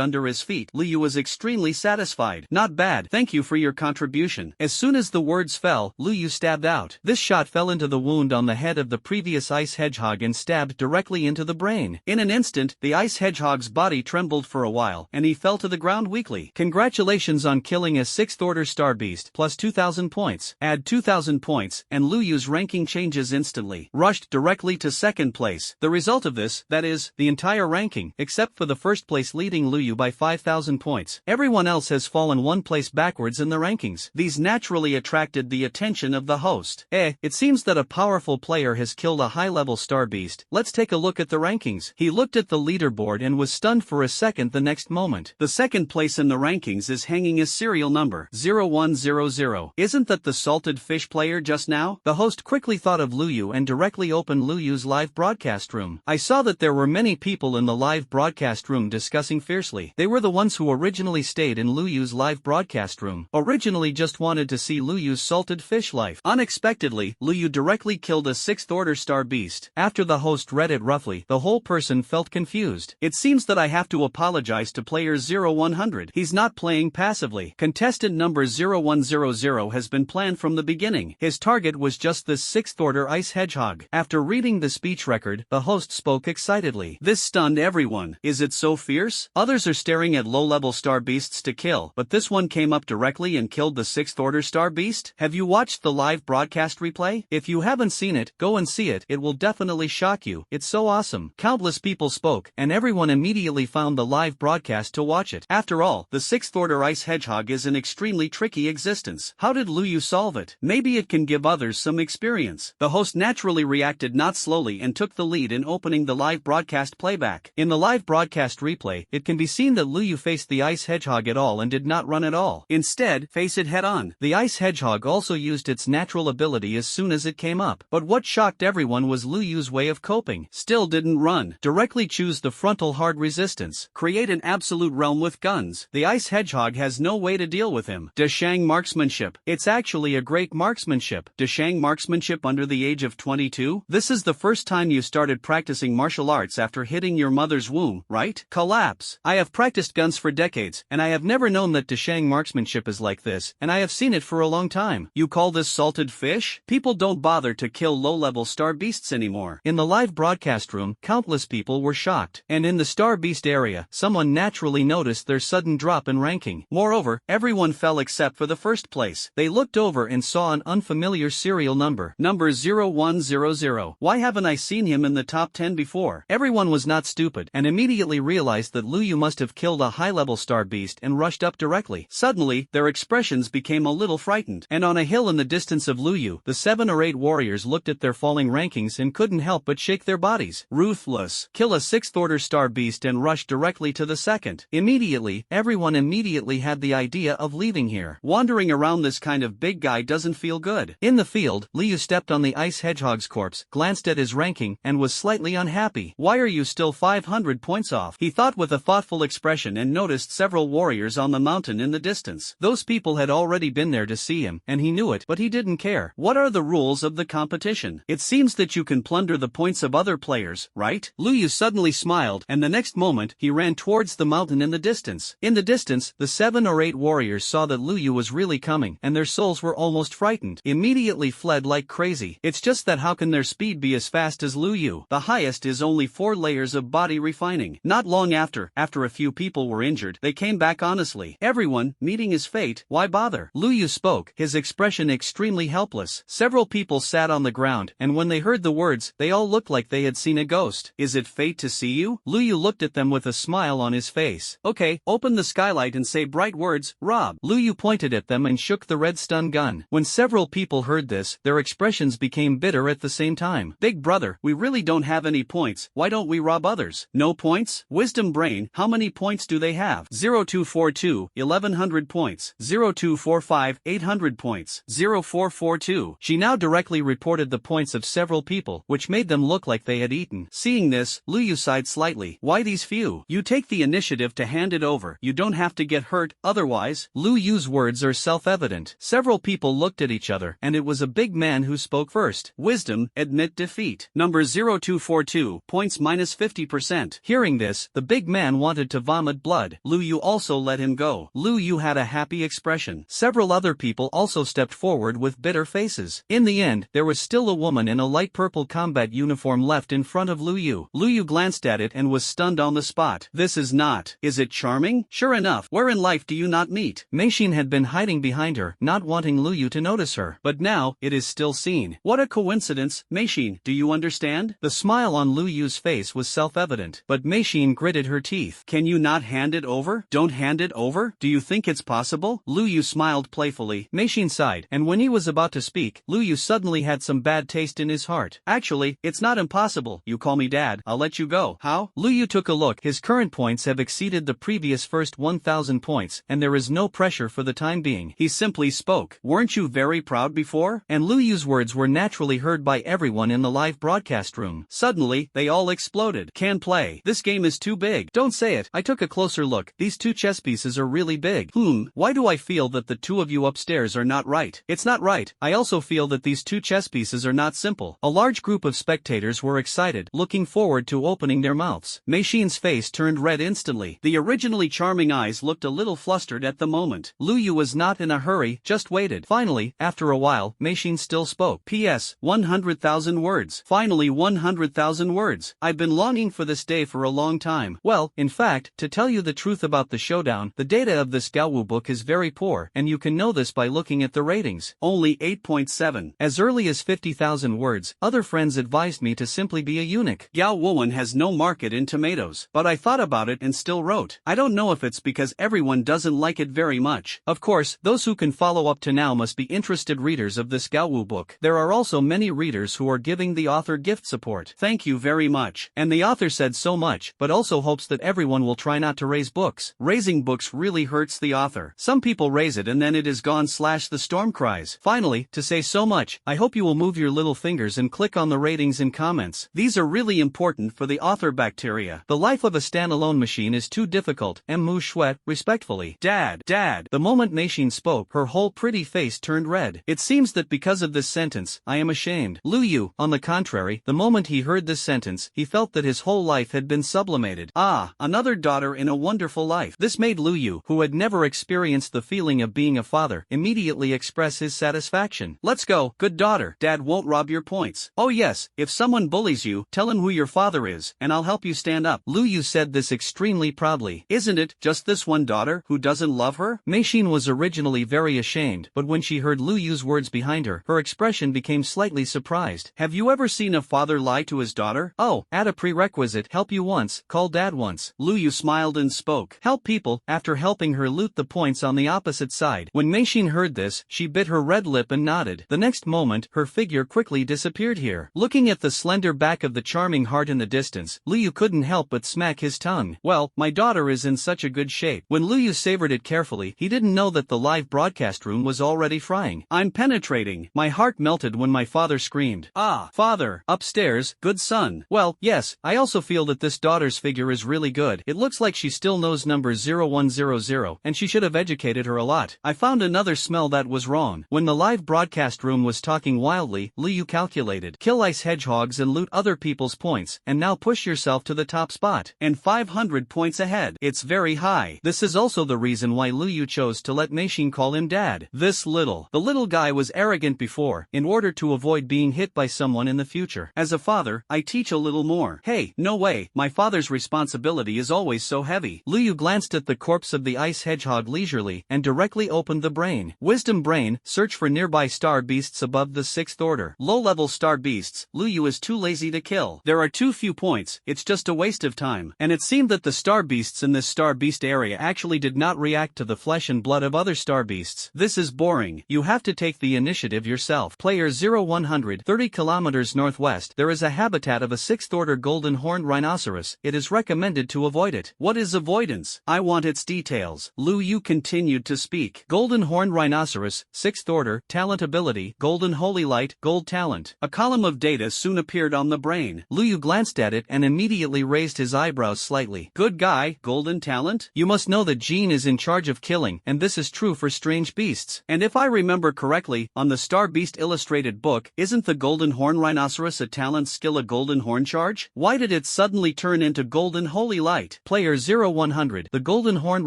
under his feet, Liu was extremely satisfied. Not bad, thank you for your contribution. As soon as the words fell, Liu stabbed out. This shot fell into the wound on the head of the previous ice hedgehog and stabbed directly into the brain. In an instant, the ice hedgehog's body trembled for a while, and he fell to the ground weakly. Congratulations on killing a 6th order star beast, plus 2,000 points. Add 2,000 points, and Liu's ranking changes instantly. Rushed directly to 2nd place. The result of this, that is, the entire ranking, except for the 1st place leading Liu by 5,000 points. Everyone else has fallen 1 place backwards in the rankings. These naturally attracted the attention of the host. It seems that a powerful player has killed a high-level star beast. Let's take a look at the rankings. He looked at the leaderboard and was stunned for a second the next moment. The 2nd place in the rankings is hanging a serial number 0100. Isn't that the salted fish player just now? The host quickly thought of Liu and directly opened Liu's live broadcast room. I saw that there were many people in the live broadcast room discussing fiercely. They were the ones who originally stayed in Liu's live broadcast room. Originally just wanted to see Liu's salted fish life. Unexpectedly, Liu directly killed a 6th order star beast. After the host read it roughly, the whole person felt confused. It seems that I have to apologize to player 0100. He's not playing passively. Contestant number 0100 has been planned from the beginning. His target was just this 6th order ice hedgehog. After reading the speech record, the host spoke excitedly. This stunned everyone. Is it so fierce? Others are staring at low-level star beasts to kill, but this one came up directly and killed the 6th order star beast? Have you watched the live broadcast replay? If you haven't seen it, go and see it. It will definitely shock you. It's so awesome. Countless people spoke, and everyone immediately found the live broadcast to watch it. After all, the 6th order ice hedgehog is an extremely tricky existence. How did Liu solve it? Maybe it can give others some experience. The host naturally reacted not slowly and took the lead in opening the live broadcast playback. In the live broadcast replay, it can be seen that Liu faced the ice hedgehog at all and did not run at all. Instead, face it head on. The ice hedgehog also used its natural ability as soon as it came up. But what shocked everyone was Liu's way of coping. Still didn't run. Directly choose the frontal hard resistance. Create an absolute realm with guns. The ice hedgehog has no way to deal with him. Dashang marksmanship. It's actually a great marksmanship. Dashang marksmanship under the age of 22? This is the first time you started practicing martial arts after hitting your mother's womb, right? Collapse. I have practiced guns for decades, and I have never known that Dashang marksmanship is like this, and I have seen it for a long time. You call this salted fish? People don't bother to kill low-level star beasts anymore. In the live broadcast room, countless people were shocked, and in the star beast area, someone naturally noticed their sudden drop in ranking. Moreover, everyone fell except for the 1st place. They looked over and saw an unfamiliar serial number. Number 0100. Why haven't I seen him in the top 10 before? Everyone was not stupid, and immediately realized that Liu must have killed a high-level star beast and rushed up directly. Suddenly, their expressions became a little frightened, and on a hill in the distance of Liu, the 7 or 8 warriors looked at their falling rankings and couldn't help but shake their bodies. Ruthless. Kill a 6th order star beast and rush directly to the 2nd. Immediately, everyone immediately had the idea of leaving here. Wandering around this kind of big guy doesn't feel good. In the field, Liu stepped on the ice hedgehog's corpse, glanced at his ranking, and was slightly unhappy. Why are you still 500 points off? He thought with a thoughtful expression and noticed several warriors on the mountain in the distance. Those people had already been there to see him, and he knew it, but he didn't care. What are the rules of the competition? It seems that you can plunder the points of other players, right? Liu suddenly smiled, and the next moment, he ran towards the mountain in the distance. In the distance, the 7 or 8 warriors saw that Liu was really coming, and their souls were almost frightened. Immediately fled like crazy. It's just that how can their speed be as fast as Liu? The highest is only 4 layers of body refining. Not long after a few people were injured, they came back honestly. Everyone, meeting his fate, why bother? Liu spoke, his expression extremely helpless. Several people sat on the ground, and when they heard the words, they all looked like they had seen a ghost. Is it fate to see you? Liu looked at them with a smile on his face. Okay, open the skylight and say bright words, Rob. Liu pointed at them and shook the red stun gun. When several people heard this, their expressions became bitter at the same time. Big brother, we really don't have any points, why don't we rob others? No points? Wisdom brain, how many points do they have? 0242, 1100 points. 0245, 800 points. 0442. She now directly reported the points of several people, which made them look like they had eaten. Seeing this, Liu sighed slightly. Why these few? You take the initiative to hand it over. You don't have to get hurt, otherwise. Liu's words are self-evident. Several people looked at each other, and it was a big man who spoke first. Wisdom, admit defeat. Number 0242, points minus 50%. Hearing this, the big man wanted to vomit blood. Lu Yu also let him go. Lu Yu had a happy expression. Several other people also stepped forward with bitter faces. In the end, there was still a woman in a light purple combat uniform left in front of Lu Yu. Lu Yu glanced at it and was stunned on the spot. This is not. Is it charming? Sure enough, where in life do you not meet? Mei Xin had been hiding behind her, not wanting Lu Yu to notice her. But now, it is still seen. What a coincidence, Mei Xin, do you understand? The smile on Lu Yu's face was self-evident, but Mei Xin gritted her teeth. Can you not hand it over? Don't hand it over? Do you think it's possible? Lu Yu smiled playfully. Mei Xin sighed, and when he was about to speak, Lu Yu suddenly had some bad taste in his heart. Actually, it's not impossible. You call me dad, I'll let you go. How? Lu Yu took a look. His current points have exceeded the previous first 1,000 points, and there is no pressure for the time being. He simply spoke. Weren't you very proud before? And Lu Yu's words were naturally heard by everyone in the live broadcast room. Suddenly, they all exploded. Can play. This game is too big. Don't say it. I took a closer look. These two chess pieces are really big. Why do I feel that the two of you upstairs are not right? It's not right. I also feel that these two chess pieces are not simple. A large group of spectators were excited, looking forward to opening their mouths. Mei Xin's face turned red instantly. The originally charming eyes looked a little flustered at the moment. Lu Yu was not in a hurry, just waited. Finally, after a while, Mei Xin still spoke. P.S. 100,000 words. Finally 100,000 words. I've been longing for this day for a long time. Well, in fact, to tell you the truth about the showdown, the data of this Gaowu book is very poor, and you can know this by looking at the ratings. Only 8.7. As early as 50,000 words, other friends advised me to simply be a eunuch. Gao Wuwen has no market in tomatoes. But I thought about it and still wrote. I don't know if it's because everyone doesn't like it very much. Of course, those who can follow up to now must be interested readers of this Gaowu book. There are also many readers who are giving the author gift support. Thank you very much. And the author said so much, but also hopes that everyone will try not to raise books. Raising books really hurts the author. Some people raise it and then it is gone / the storm cries. Finally, to say so much, I hope you will move your little fingers and click on the ratings and comments. These are really important for the author bacteria. The life of a standalone machine is too difficult. Mu Shuet, respectfully. Dad. The moment Mei Xin spoke, her whole pretty face turned red. It seems that because of this sentence, I am ashamed. Lu Yu, on the contrary, the moment he heard this sentence, he felt that his whole life had been sublimated. Ah, another daughter in a wonderful life. This made Lu Yu, who had never experienced the feeling of being a father, immediately express his satisfaction. Let's go, good daughter. Dad won't rob your points. Oh yes, if someone bullies you, tell him who your father is, and I'll help you stand up. Lu Yu said this extremely proudly. Isn't it just this one daughter who doesn't love her? Mei Xin was originally very ashamed, but when she heard Lu Yu's words behind her, her expression became slightly surprised. Have you ever seen a father lie to his daughter? Oh, add a prerequisite, help you once, call dad once. Lu Yu smiled and spoke. Help people, after helping her loot the points on the opposite side. When Mei Xin heard this, she bit her red lip and nodded. The next moment, her figure quickly disappeared here. Looking at the slender back of the charming heart in the distance, Lu Yu couldn't help but smack his tongue. Well, my daughter is in such a good shape. When Lu Yu savored it carefully, he didn't know that the live broadcast room was already frying. I'm penetrating. My heart melted when my father screamed. Ah, father, upstairs, good son. Well, yes, I also feel that this daughter's figure is really good. It looks like she still knows number 0100, and she should have educated her a lot. I found another smell that was wrong. When the live broadcast room was talking wildly, Lu Yu calculated. Kill ice hedgehogs and loot other people's points, and now push yourself to the top spot. And 500 points ahead. It's very high. This is also the reason why Lu Yu chose to let Mei Xin call him dad. The little guy was arrogant before, in order to avoid being hit by someone in the future. As a father, I teach a little more. Hey, no way, my father's responsibility is always so heavy. Lu Yu glanced at the corpse of the ice hedgehog leisurely, and directly opened the brain. Wisdom brain, search for nearby star beasts above the 6th order. Low-level star beasts, Lu Yu is too lazy to kill. There are too few points, it's just a waste of time. And it seemed that the star beasts in this star beast area actually did not react to the flesh and blood of other star beasts. This is boring. You have to take the initiative yourself. Player 0100, 30 kilometers northwest, there is a habitat of a 6th order golden horned rhinoceros. It is recommended to avoid it. What is avoidance? I want its details. Lu Yu continued to speak. Golden horned rhinoceros, 6th order, talent ability, golden holy light, gold talent. A column of data soon appeared on the brain. Lu Yu glanced at it and immediately raised his eyebrows slightly. Good guy, golden talent? You must know that Jean is in charge of killing, and this is true for strange beasts. And if I remember correctly, on the Star Beast illustrated book, isn't the golden horn horn rhinoceros a talent skill, a golden horn charge? Why did it suddenly turn into golden holy light? Player 0100. The golden horn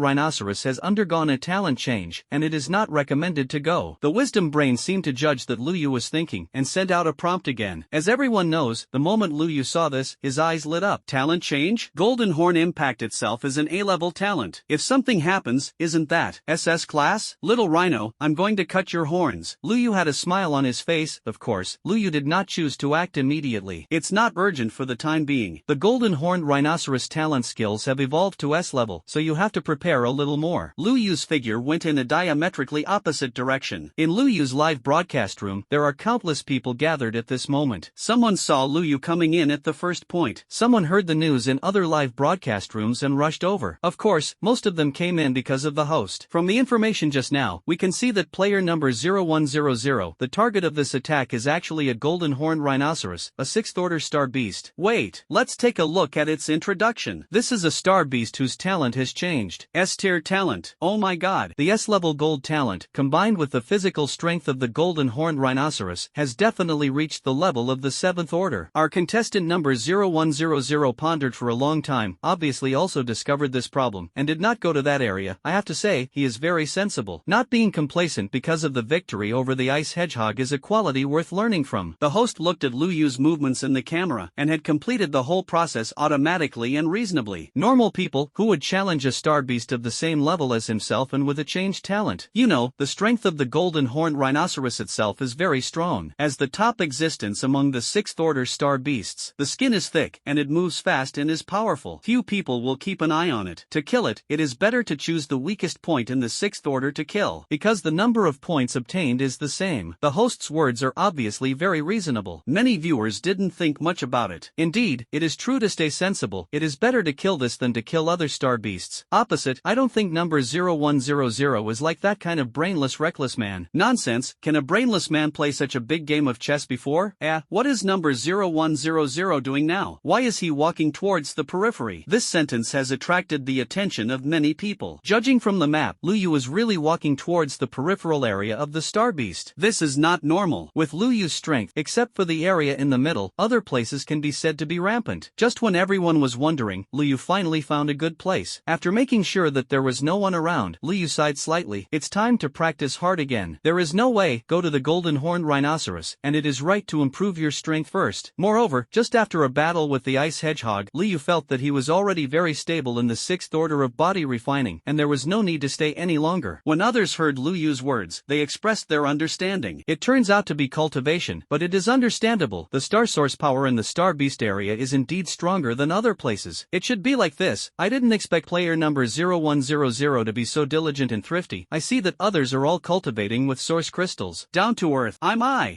rhinoceros has undergone a talent change, and it is not recommended to go. The wisdom brain seemed to judge that Lu Yu was thinking, and sent out a prompt again. As everyone knows, the moment Lu Yu saw this, his eyes lit up. Talent change? Golden horn impact itself is an A-level talent. If something happens, isn't that SS class? Little rhino, I'm going to cut your horns. Lu Yu had a smile on his face. Of course, Lu Yu did not choose to act immediately. It's not urgent for the time being. The golden horned rhinoceros talent skills have evolved to S-level, so you have to prepare a little more. Lu Yu's figure went in a diametrically opposite direction. In Lu Yu's live broadcast room, there are countless people gathered at this moment. Someone saw Lu Yu coming in at the first point. Someone heard the news in other live broadcast rooms and rushed over. Of course, most of them came in because of the host. From the information just now, we can see that player number 0100, the target of this attack, is actually a golden horned rhinoceros, a 6th order star beast. Wait, let's take a look at its introduction. This is a star beast whose talent has changed. S-tier talent. Oh my god. The S-level gold talent, combined with the physical strength of the golden horned rhinoceros, has definitely reached the level of the 7th order. Our contestant number 0100 pondered for a long time, obviously also discovered this problem, and did not go to that area. I have to say, he is very sensible. Not being complacent because of the victory over the ice hedgehog is a quality worth learning from. The host looked at Lu Yu's movements in the camera, and had completed the whole process automatically and reasonably. Normal people, who would challenge a star beast of the same level as himself and with a changed talent? You know, the strength of the golden horned rhinoceros itself is very strong. As the top existence among the 6th order star beasts, the skin is thick, and it moves fast and is powerful. Few people will keep an eye on it. To kill it, it is better to choose the weakest point in the 6th order to kill, because the number of points obtained is the same. The host's words are obviously very reasonable. Many viewers didn't think much about it. Indeed, it is true to stay sensible. It is better to kill this than to kill other star beasts. Opposite, I don't think number 0100 is like that kind of brainless reckless man. Nonsense, can a brainless man play such a big game of chess before? What is number 0100 doing now? Why is he walking towards the periphery? This sentence has attracted the attention of many people. Judging from the map, Lu Yu is really walking towards the peripheral area of the star beast. This is not normal. With Lu Yu's strength, except for the area in the middle, other places can be said to be rampant. Just when everyone was wondering, Lu Yu finally found a good place. After making sure that there was no one around, Lu Yu sighed slightly. It's time to practice hard again. There is no way. Go to the golden horned rhinoceros, and it is right to improve your strength first. Moreover, just after a battle with the ice hedgehog, Lu Yu felt that he was already very stable in the 6th order of body refining, and there was no need to stay any longer. When others heard Lu Yu's words, they expressed their understanding. It turns out to be cultivation, but it is understandable. The star source power in the star beast area is indeed stronger than other places. It should be like this. I didn't expect player number 0100 to be so diligent and thrifty. I see that others are all cultivating with source crystals. Down to earth.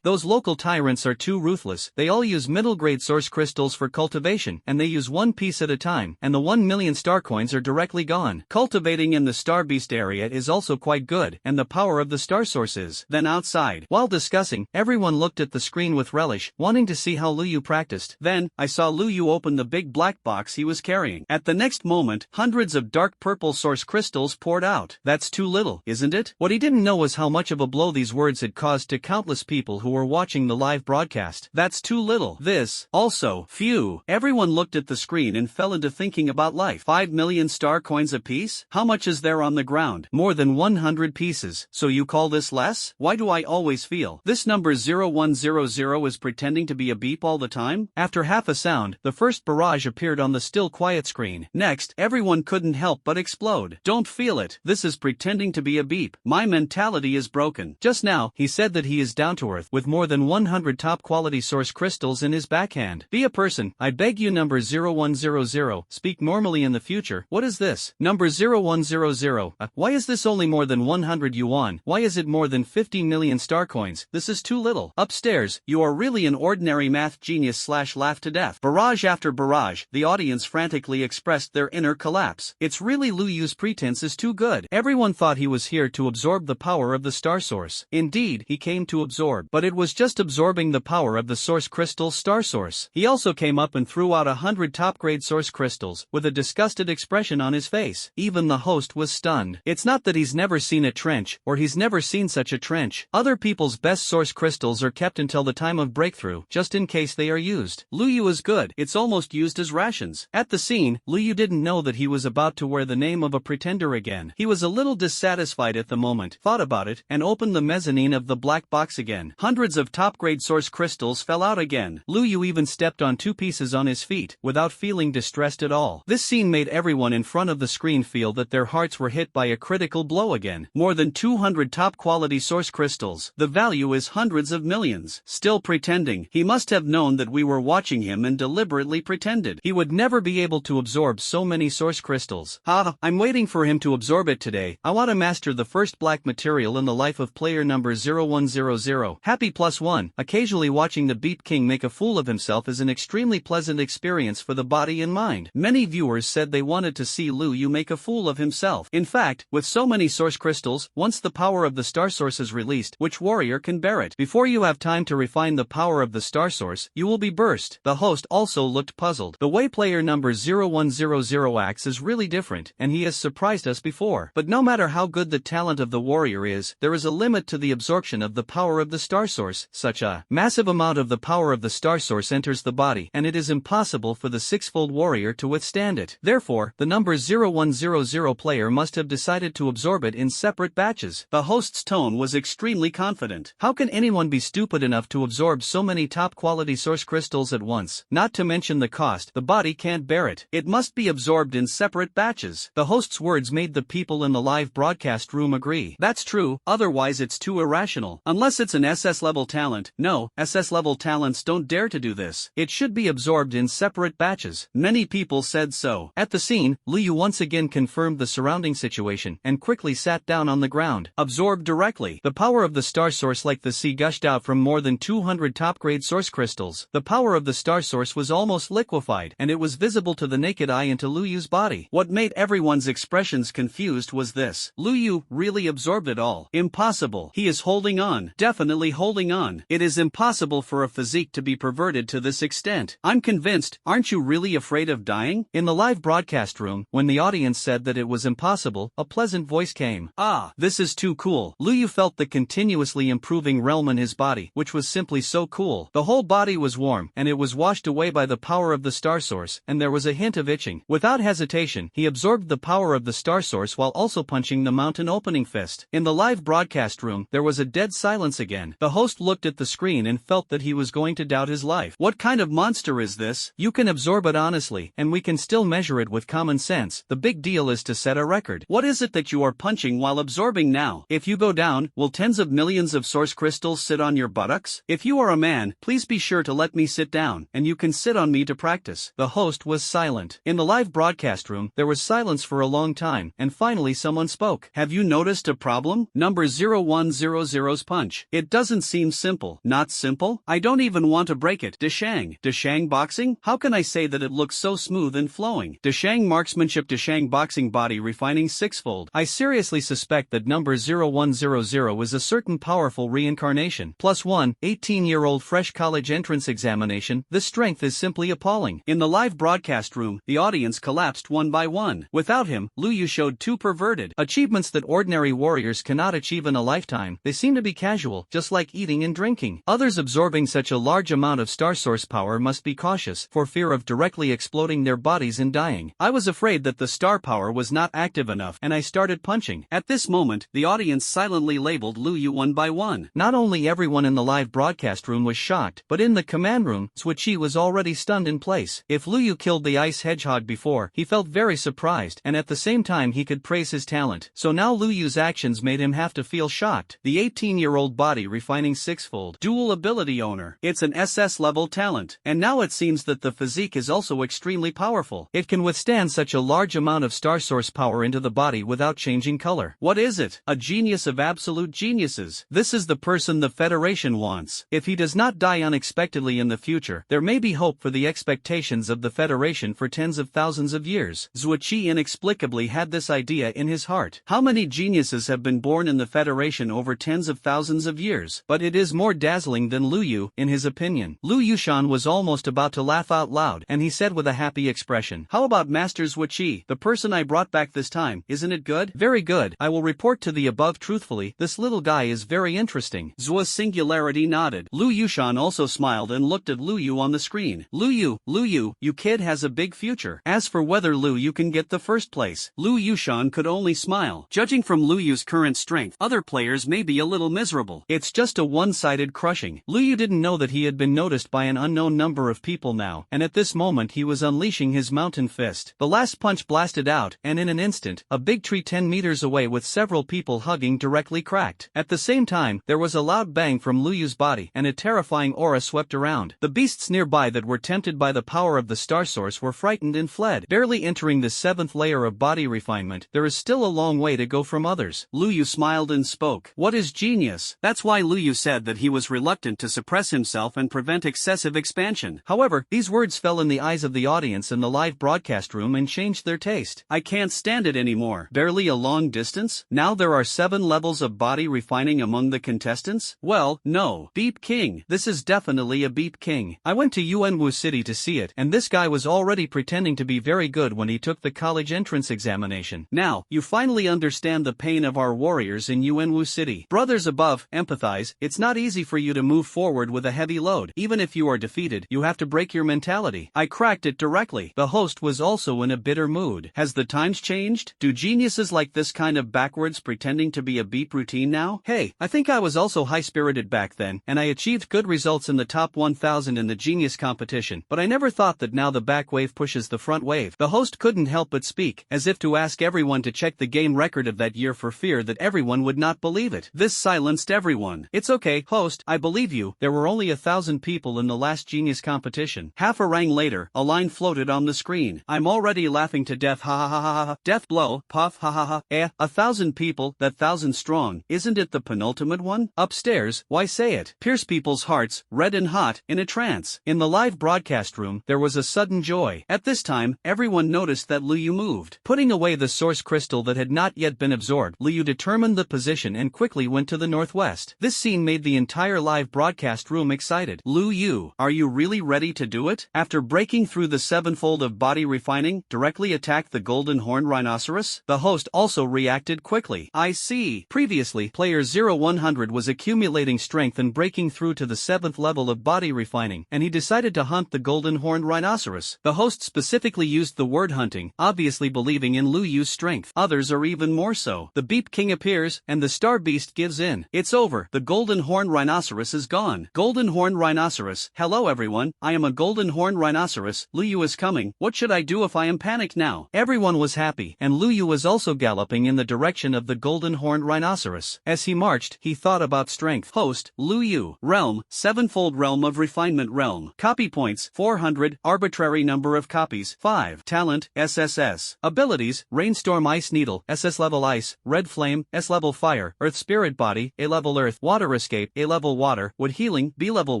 Those local tyrants are too ruthless. They all use middle grade source crystals for cultivation, and they use one piece at a time, and the 1 million star coins are directly gone. Cultivating in the star beast area is also quite good, and the power of the star source is. Then outside, while discussing, everyone looked at the screen with relish, wanting to see how Lu Yu practiced. Then, I saw Lu Yu open the big black box he was carrying. At the next moment, hundreds of dark purple source crystals poured out. That's too little, isn't it? What he didn't know was how much of a blow these words had caused to countless people who were watching the live broadcast. That's too little. This, also, phew. Everyone looked at the screen and fell into thinking about life. 5 million star coins apiece? How much is there on the ground? More than 100 pieces. So you call this less? Why do I always feel this number 0100 is pretending to be a beep all the time? After half a sound, the first barrage appeared on the still quiet screen. Next, everyone couldn't help but explode. Don't feel it. This is pretending to be a beep. My mentality is broken. Just now, he said that he is down to earth with more than 100 top quality source crystals in his backhand. Be a person. I beg you, number 0100. Speak normally in the future. What is this? Number 0100. Why is this only more than 100 yuan? Why is it more than 50 million star coins? This is too little. Upstairs, you are really an ordinary math genius / laugh to death. Barrage after barrage, the audience frantically expressed their inner collapse. It's really Lu Yu's pretense is too good. Everyone thought he was here to absorb the power of the star source. Indeed, he came to absorb, but it was just absorbing the power of the source crystal star source. He also came up and threw out 100 top-grade source crystals, with a disgusted expression on his face. Even the host was stunned. It's not that he's never seen a trench, or he's never seen such a trench. Other people's best source crystals are kept until the time time of breakthrough, just in case they are used. Lu Yu is good, it's almost used as rations. At the scene, Lu Yu didn't know that he was about to wear the name of a pretender again. He was a little dissatisfied at the moment, thought about it, and opened the mezzanine of the black box again. Hundreds of top-grade source crystals fell out again. Lu Yu even stepped on 2 pieces on his feet, without feeling distressed at all. This scene made everyone in front of the screen feel that their hearts were hit by a critical blow again. More than 200 top-quality source crystals. The value is hundreds of millions. Still pretending. He must have known that we were watching him and deliberately pretended. He would never be able to absorb so many source crystals. I'm waiting for him to absorb it today. I want to master the first black material in the life of player number 0100. Happy +1. Occasionally watching the Beat King make a fool of himself is an extremely pleasant experience for the body and mind. Many viewers said they wanted to see Lu Yu make a fool of himself. In fact, with so many source crystals, once the power of the star source is released, which warrior can bear it? Before you have time to refine the power of the star source, you will be burst. The host also looked puzzled. The way player number 0100 acts is really different, and he has surprised us before. But no matter how good the talent of the warrior is, there is a limit to the absorption of the power of the star source. Such a massive amount of the power of the star source enters the body, and it is impossible for the sixfold warrior to withstand it. Therefore, the number 0100 player must have decided to absorb it in separate batches. The host's tone was extremely confident. How can anyone be stupid enough to absorb so many top-quality source crystals at once? Not to mention the cost, the body can't bear it. It must be absorbed in separate batches. The host's words made the people in the live broadcast room agree. That's true, otherwise it's too irrational. Unless it's an SS-level talent. No, SS-level talents don't dare to do this. It should be absorbed in separate batches. Many people said so. At the scene, Lu Yu once again confirmed the surrounding situation and quickly sat down on the ground. Absorbed directly. The power of the star source like the sea gushed out from more than 200 top-grade source crystals. The power of the star source was almost liquefied, and it was visible to the naked eye into Lu Yu's body. What made everyone's expressions confused was this. Lu Yu really absorbed it all. Impossible. He is holding on. Definitely holding on. It is impossible for a physique to be perverted to this extent. I'm convinced. Aren't you really afraid of dying? In the live broadcast room, when the audience said that it was impossible, a pleasant voice came. This is too cool. Lu Yu felt the continuously improving realm in his body, which was simply so cool. The whole body was warm, and it was washed away by the power of the star source, and there was a hint of itching. Without hesitation, he absorbed the power of the star source while also punching the mountain opening fist. In the live broadcast room, there was a dead silence again. The host looked at the screen and felt that he was going to doubt his life. What kind of monster is this? You can absorb it honestly, and we can still measure it with common sense. The big deal is to set a record. What is it that you are punching while absorbing now? If you go down, will tens of millions of source crystals sit on your buttocks? If you are a man, please be sure to let me sit down, and you can sit on me to practice. The host was silent. In the live broadcast room, there was silence for a long time, and finally someone spoke. Have you noticed a problem? Number 0100's punch. It doesn't seem simple. Not simple? I don't even want to break it. Deshang boxing? How can I say that it looks so smooth and flowing? Deshang marksmanship, Deshang boxing body refining sixfold. I seriously suspect that number 0100 is a certain powerful reincarnation. +1, 18-year-old fresh college entrance examination. The strength is simply appalling. In the live broadcast room, the audience collapsed one by one. Without him, Lu Yu showed two perverted achievements that ordinary warriors cannot achieve in a lifetime. They seem to be casual, just like eating and drinking. Others absorbing such a large amount of star source power must be cautious, for fear of directly exploding their bodies and dying. I was afraid that the star power was not active enough, and I started punching. At this moment, the audience silently labeled Lu Yu one by one. Not only everyone in the live broadcast room was shocked, but in the command room, Switchy was already stunned in place. If Lu Yu killed the ice hedgehog before, he felt very surprised, and at the same time he could praise his talent. So now Lu Yu's actions made him have to feel shocked. The 18-year-old body refining sixfold. Dual ability owner. It's an SS-level talent. And now it seems that the physique is also extremely powerful. It can withstand such a large amount of star source power into the body without changing color. What is it? A genius of absolute geniuses. This is the person the Federation wants. If he does not die unexpectedly in the future, there may be hope for the expectations of the Federation for tens of thousands of years. Zhuoqi inexplicably had this idea in his heart. How many geniuses have been born in the Federation over tens of thousands of years? But it is more dazzling than Lu Yu, in his opinion. Lu Yushan was almost about to laugh out loud, and he said with a happy expression, "How about Master Zhuoqi, the person I brought back this time? Isn't it good?" "Very good. I will report to the above truthfully. This little guy is very interesting." Zhuo's singularity nodded. nodded. Lu Yushan also smiled and looked at Lu Yu on the screen. Lu Yu, you kid has a big future. As for whether Lu Yu can get the first place, Lu Yushan could only smile. Judging from Lu Yu's current strength, other players may be a little miserable. It's just a one-sided crushing. Lu Yu didn't know that he had been noticed by an unknown number of people now, and at this moment he was unleashing his mountain fist. The last punch blasted out, and in an instant, a big tree 10 meters away with several people hugging directly cracked. At the same time, there was a loud bang from Lu Yu's body, and a terrifying aura swept around. The beasts nearby that were tempted by the power of the star source were frightened and fled. Barely entering the 7th layer of body refinement, there is still a long way to go from others. Lu Yu smiled and spoke. What is genius? That's why Lu Yu said that he was reluctant to suppress himself and prevent excessive expansion. However, these words fell in the eyes of the audience in the live broadcast room and changed their taste. I can't stand it anymore. Barely a long distance? Now there are 7 levels of body refining among the contestants? Well, no. Beep King. This is definitely a Beep King. I went to Yuanwu City to see it, and this guy was already pretending to be very good when he took the college entrance examination. Now, you finally understand the pain of our warriors in Yuanwu City. Brothers above, empathize. It's not easy for you to move forward with a heavy load. Even if you are defeated, you have to break your mentality. I cracked it directly. The host was also in a bitter mood. Has the times changed? Do geniuses like this kind of backwards pretending to be a beep routine now? Hey, I think I was also high-spirited back then, and I achieved good results in the top 1000 in the genius competition, but I never thought that now the back wave pushes the front wave. The host couldn't help but speak, as if to ask everyone to check the game record of that year for fear that everyone would not believe it. This silenced everyone. It's okay, host, I believe you. There were only 1,000 people in the last genius competition. Half a rang later, a line floated on the screen. I'm already laughing to death, ha ha ha ha ha. Death blow, puff, ha ha ha. 1,000 people, that 1,000 strong. Isn't it the penultimate one? Upstairs, why say it? Pierce people's hearts, red and hot, in a trance. In the live broadcast room, there was a sudden joy. At this time, everyone noticed that Lu Yu moved. Putting away the source crystal that had not yet been absorbed, Lu Yu determined the position and quickly went to the northwest. This scene made the entire live broadcast room excited. Lu Yu, are you really ready to do it? After breaking through the 7-fold of body refining, directly attack the golden horn rhinoceros? The host also reacted quickly. I see. Previously, player 0100 was accumulating strength and breaking through to the 7th level of body refining, and he decided to hunt the golden horn rhinoceros. The host specifically used the word hunting, obviously believing in Lu Yu's strength. Others are even more so. The Beep King appears, and the star beast gives in. It's over. The golden horn rhinoceros is gone. Golden horn rhinoceros. Hello everyone, I am a golden horn rhinoceros. Lu Yu is coming. What should I do if I am panicked now? Everyone was happy, and Lu Yu was also galloping in the direction of the golden horn rhinoceros. As he marched, he thought about strength. Host, Lu Yu. Realm, 7-fold realm of refinement realm. Copy points, 400, arbitrary number of copies, 5. Talent, SSS. Abilities, Rainstorm Ice Needle, SS-level Ice, Red Flame, S-level Fire, Earth Spirit Body, A-level Earth, Water Escape, A-level Water, Wood Healing, B-level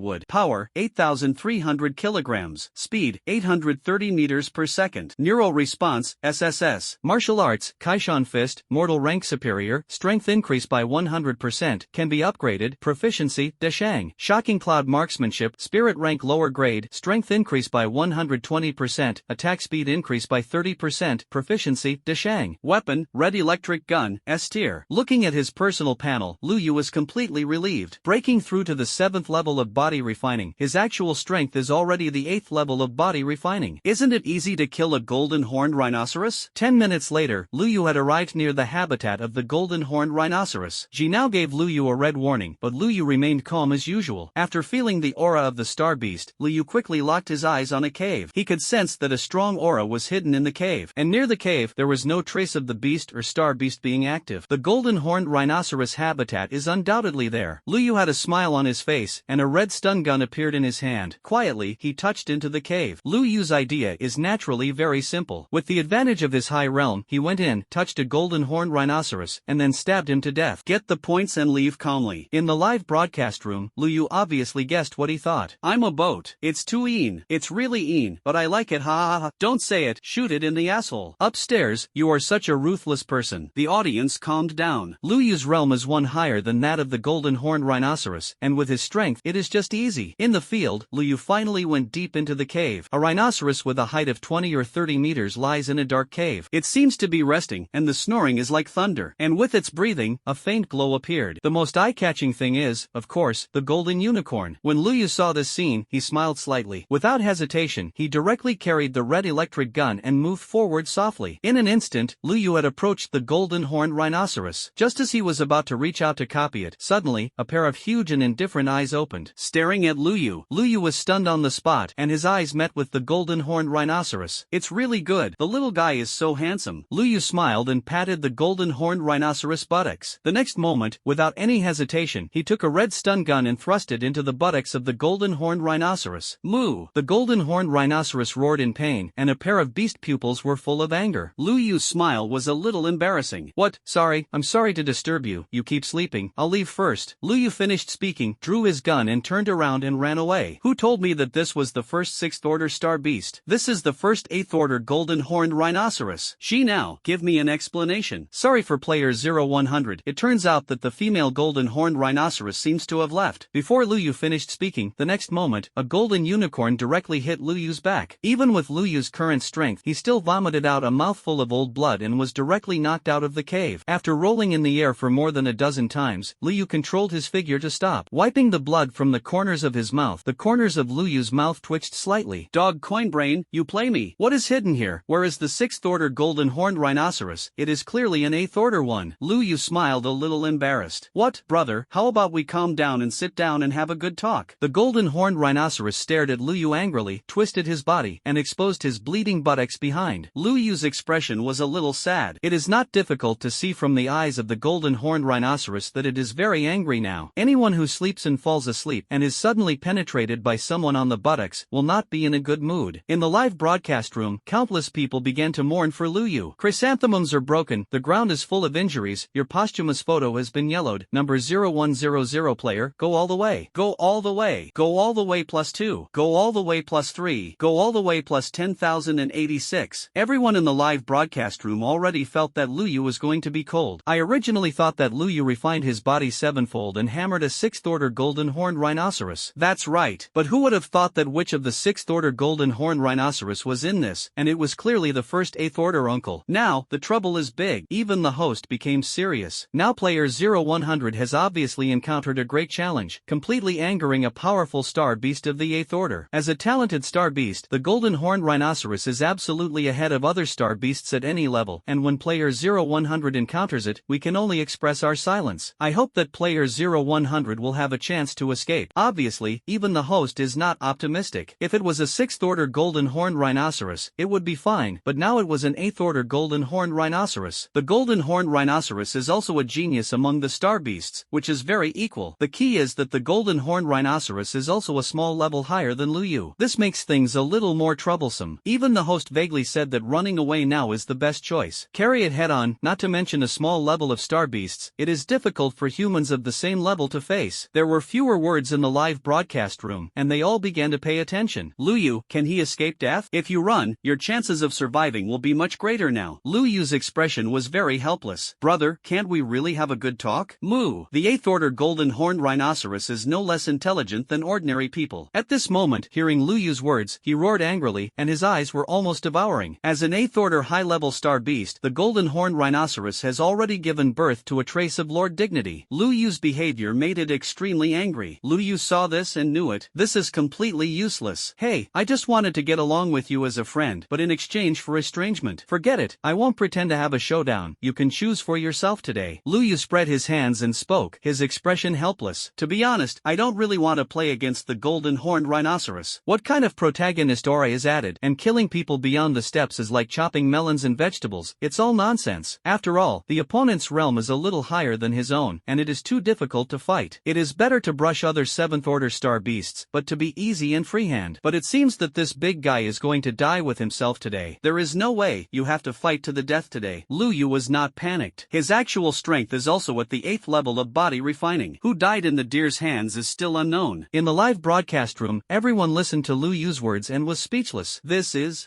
Wood. Power, 8,300 kilograms. Speed, 830 meters per second. Neural Response, SSS. Martial Arts, Kaishan Fist, Mortal Rank Superior, Strength increase by 100%, can be upgraded. Proficiency, Deshang. Shocking Cloud Marksmanship, Spirit Rank Lower Grade, Strength increase by 120%, Attack Speed increase by 30%, Proficiency, Deshang. Weapon, Red Electric Gun, S tier. Looking at his personal panel, Lu Yu was completely relieved. Breaking through to the 7th level of body refining, his actual strength is already the 8th level of body refining. Isn't it easy to kill a golden horned rhinoceros? 10 minutes later, Lu Yu had arrived near the habitat of the golden horned rhinoceros. Ji now gave Lu Yu a red warning, but Lu Yu remained calm as usual. After feeling the aura of the star beast, Lu Yu quickly locked his eyes on a cave. He could sense that a strong aura was hidden in the cave, and near the cave there was no trace of the beast or star beast being active. The golden horned rhinoceros habitat is undoubtedly there. Lu Yu had a smile on his face, and a red stun gun appeared in his hand. Quietly, he touched into the cave. Lu Yu's idea is naturally very simple. With the advantage of his high realm, he went in, touched a golden horned rhinoceros, and then stabbed him to death. Get the points and leave calmly. In the live broadcast room, Lu Yu obviously guessed what he thought. I'm a boat. It's too een. It's really een, but I like it, ha ha ha. Don't say it, shoot it in the asshole. Upstairs, you are such a ruthless person. The audience calmed down. Lu Yu's realm is one higher than that of the golden horned rhinoceros, and with his strength, it is just easy. In the field, Lu Yu finally went deep into the cave. A rhinoceros with a height of 20 or 30 meters lies in a dark cave. It seems to be resting, and the snoring is like thunder. And with its breathing, a faint glow appeared. The most eye-catching thing is, of course, the golden unicorn. When Lu Yu saw this scene, he smiled slightly. Without hesitation, he directly carried the red electric gun and moved forward softly. In an instant, Lu Yu had approached the golden horned rhinoceros. Just as he was about to reach out to copy it, suddenly, a pair of huge and indifferent eyes opened, staring at Lu Yu. Lu Yu was stunned on the spot, and his eyes met with the golden horned rhinoceros. It's really good. The little guy is so handsome. Lu Yu smiled and patted the golden horned rhinoceros buttocks. The next moment, without any hesitation, he took a red stun gun and thrust it into the buttocks of the golden horned rhinoceros. Moo! The golden horned rhinoceros roared in pain, and a pair of beast pupils were full of anger. Lu Yu's smile was a little embarrassing. What? Sorry, I'm sorry to disturb you. You keep sleeping. I'll leave first. Lu Yu finished speaking, drew his gun and turned around and ran away. Who told me that this was the first 6th order star beast? This is the first 8th order golden horned rhinoceros. She now, give me an explanation. Sorry for player 0100. It turns out that the female golden horned rhinoceros seems to have left. Before Lu Yu finished speaking, the next moment, a golden unicorn directly hit Lu Yu's back. Even with Lu Yu's current strength, he still vomited out a mouthful of old blood and was directly knocked out of the cave. After rolling in the air for more than a dozen times, Lu Yu controlled his figure to stop. Wiping the blood from the corners of his mouth, the corners of Lu Yu's mouth twitched slightly. Dog Coinbrain, you play me. What is hidden here? Where is the 6th order golden horned rhinoceros? It is clearly an 8th order one. Lu Yu smiled a little embarrassed. What, brother, how about we calm down and sit down and have a good talk? The golden horned rhinoceros stared at Lu Yu angrily, twisted his body, and exposed his bleeding buttocks behind. Lu Yu's expression was a little sad. It is not difficult to see from the eyes of the golden horned rhinoceros that it is very angry now. Anyone who sleeps and falls asleep and is suddenly penetrated by someone on the buttocks will not be in a good mood. In the live broadcast room, countless people began to mourn for Lu Yu. Chrysanthemums are broken, the ground is full of injuries, your posthumous photo has been yellowed. Number 0100 player, go all the way. Go all the way. Go all the way +2. Go all the way +3. Go all the way +10,086. Everyone in the live broadcast room already felt that Lu Yu was going to be cold. I originally thought that Lu Yu refined his body 7-fold and hammered a 6th order golden horned rhinoceros. That's right. But who would have thought that which of the 6th order golden horned rhinoceros was in this, and it was clearly the first 8th order uncle. Now, the trouble is big. Even the host became serious. Now player 0100 has obviously encountered a great challenge, completely angering a powerful star beast of the 8th order. As a talented star beast, the golden horned rhinoceros is absolutely ahead of other star beasts at any level, and when player 0100 encounters it, we can only express our silence. I hope that player 0100 will have a chance to escape. Obviously, even the host is not optimistic. If it was a 6th order golden horned rhinoceros, it would be fine, but now it was an 8th order golden horned rhinoceros. The golden horned rhinoceros is also a genius among the star beasts, which is very equal. The key is that the golden horned rhinoceros is also a small level higher than Lu Yu. This makes things a little more troublesome. Even the host vaguely said that running away now is the best choice. Carry it head on, not to mention a small level of star beasts. It is difficult for humans of the same level to face. There were fewer words in the live broadcast room, and they all began to pay attention. Lu Yu, can he escape death? If you run, your chances of surviving will be much greater now. Lu Yu's expression was very helpless. Brother, can't we really have a good talk? Moo! The 8th order golden horned rhinoceros is no less intelligent than ordinary people. At this moment, hearing Lu Yu's words, he roared angrily, and his eyes were almost devouring. As an 8th order high-level star beast, the golden horned rhinoceros has already given birth to a trace of lord dignity. Lu Yu's behavior made it extremely angry. Lu Yu saw this and knew it. This is completely useless. Hey, I just wanted to get along with you as a friend, but in exchange for estrangement. Forget it. I won't pretend to have a showdown. You can choose for yourself today. Lu Yu spread his hands and spoke, his expression helpless. To be honest, I don't really want to play against the golden horned rhinoceros. What kind of protagonist aura is added, and killing people beyond the steps is like chopping melons and vegetables. It's all nonsense. After all, the opponent's realm is a little higher than his own, and it is too difficult to fight. It is better to brush other 7th order star beasts, but to be easy and freehand. But it seems that this big guy is going to die with himself today. There is no way. You have to fight to the death today. Lu Yu was not panicked. His actual strength is also at the 8th level of body refining. Who died in the deer's hands is still unknown. In the live broadcast room, everyone listened to Lu Yu's words and was speechless.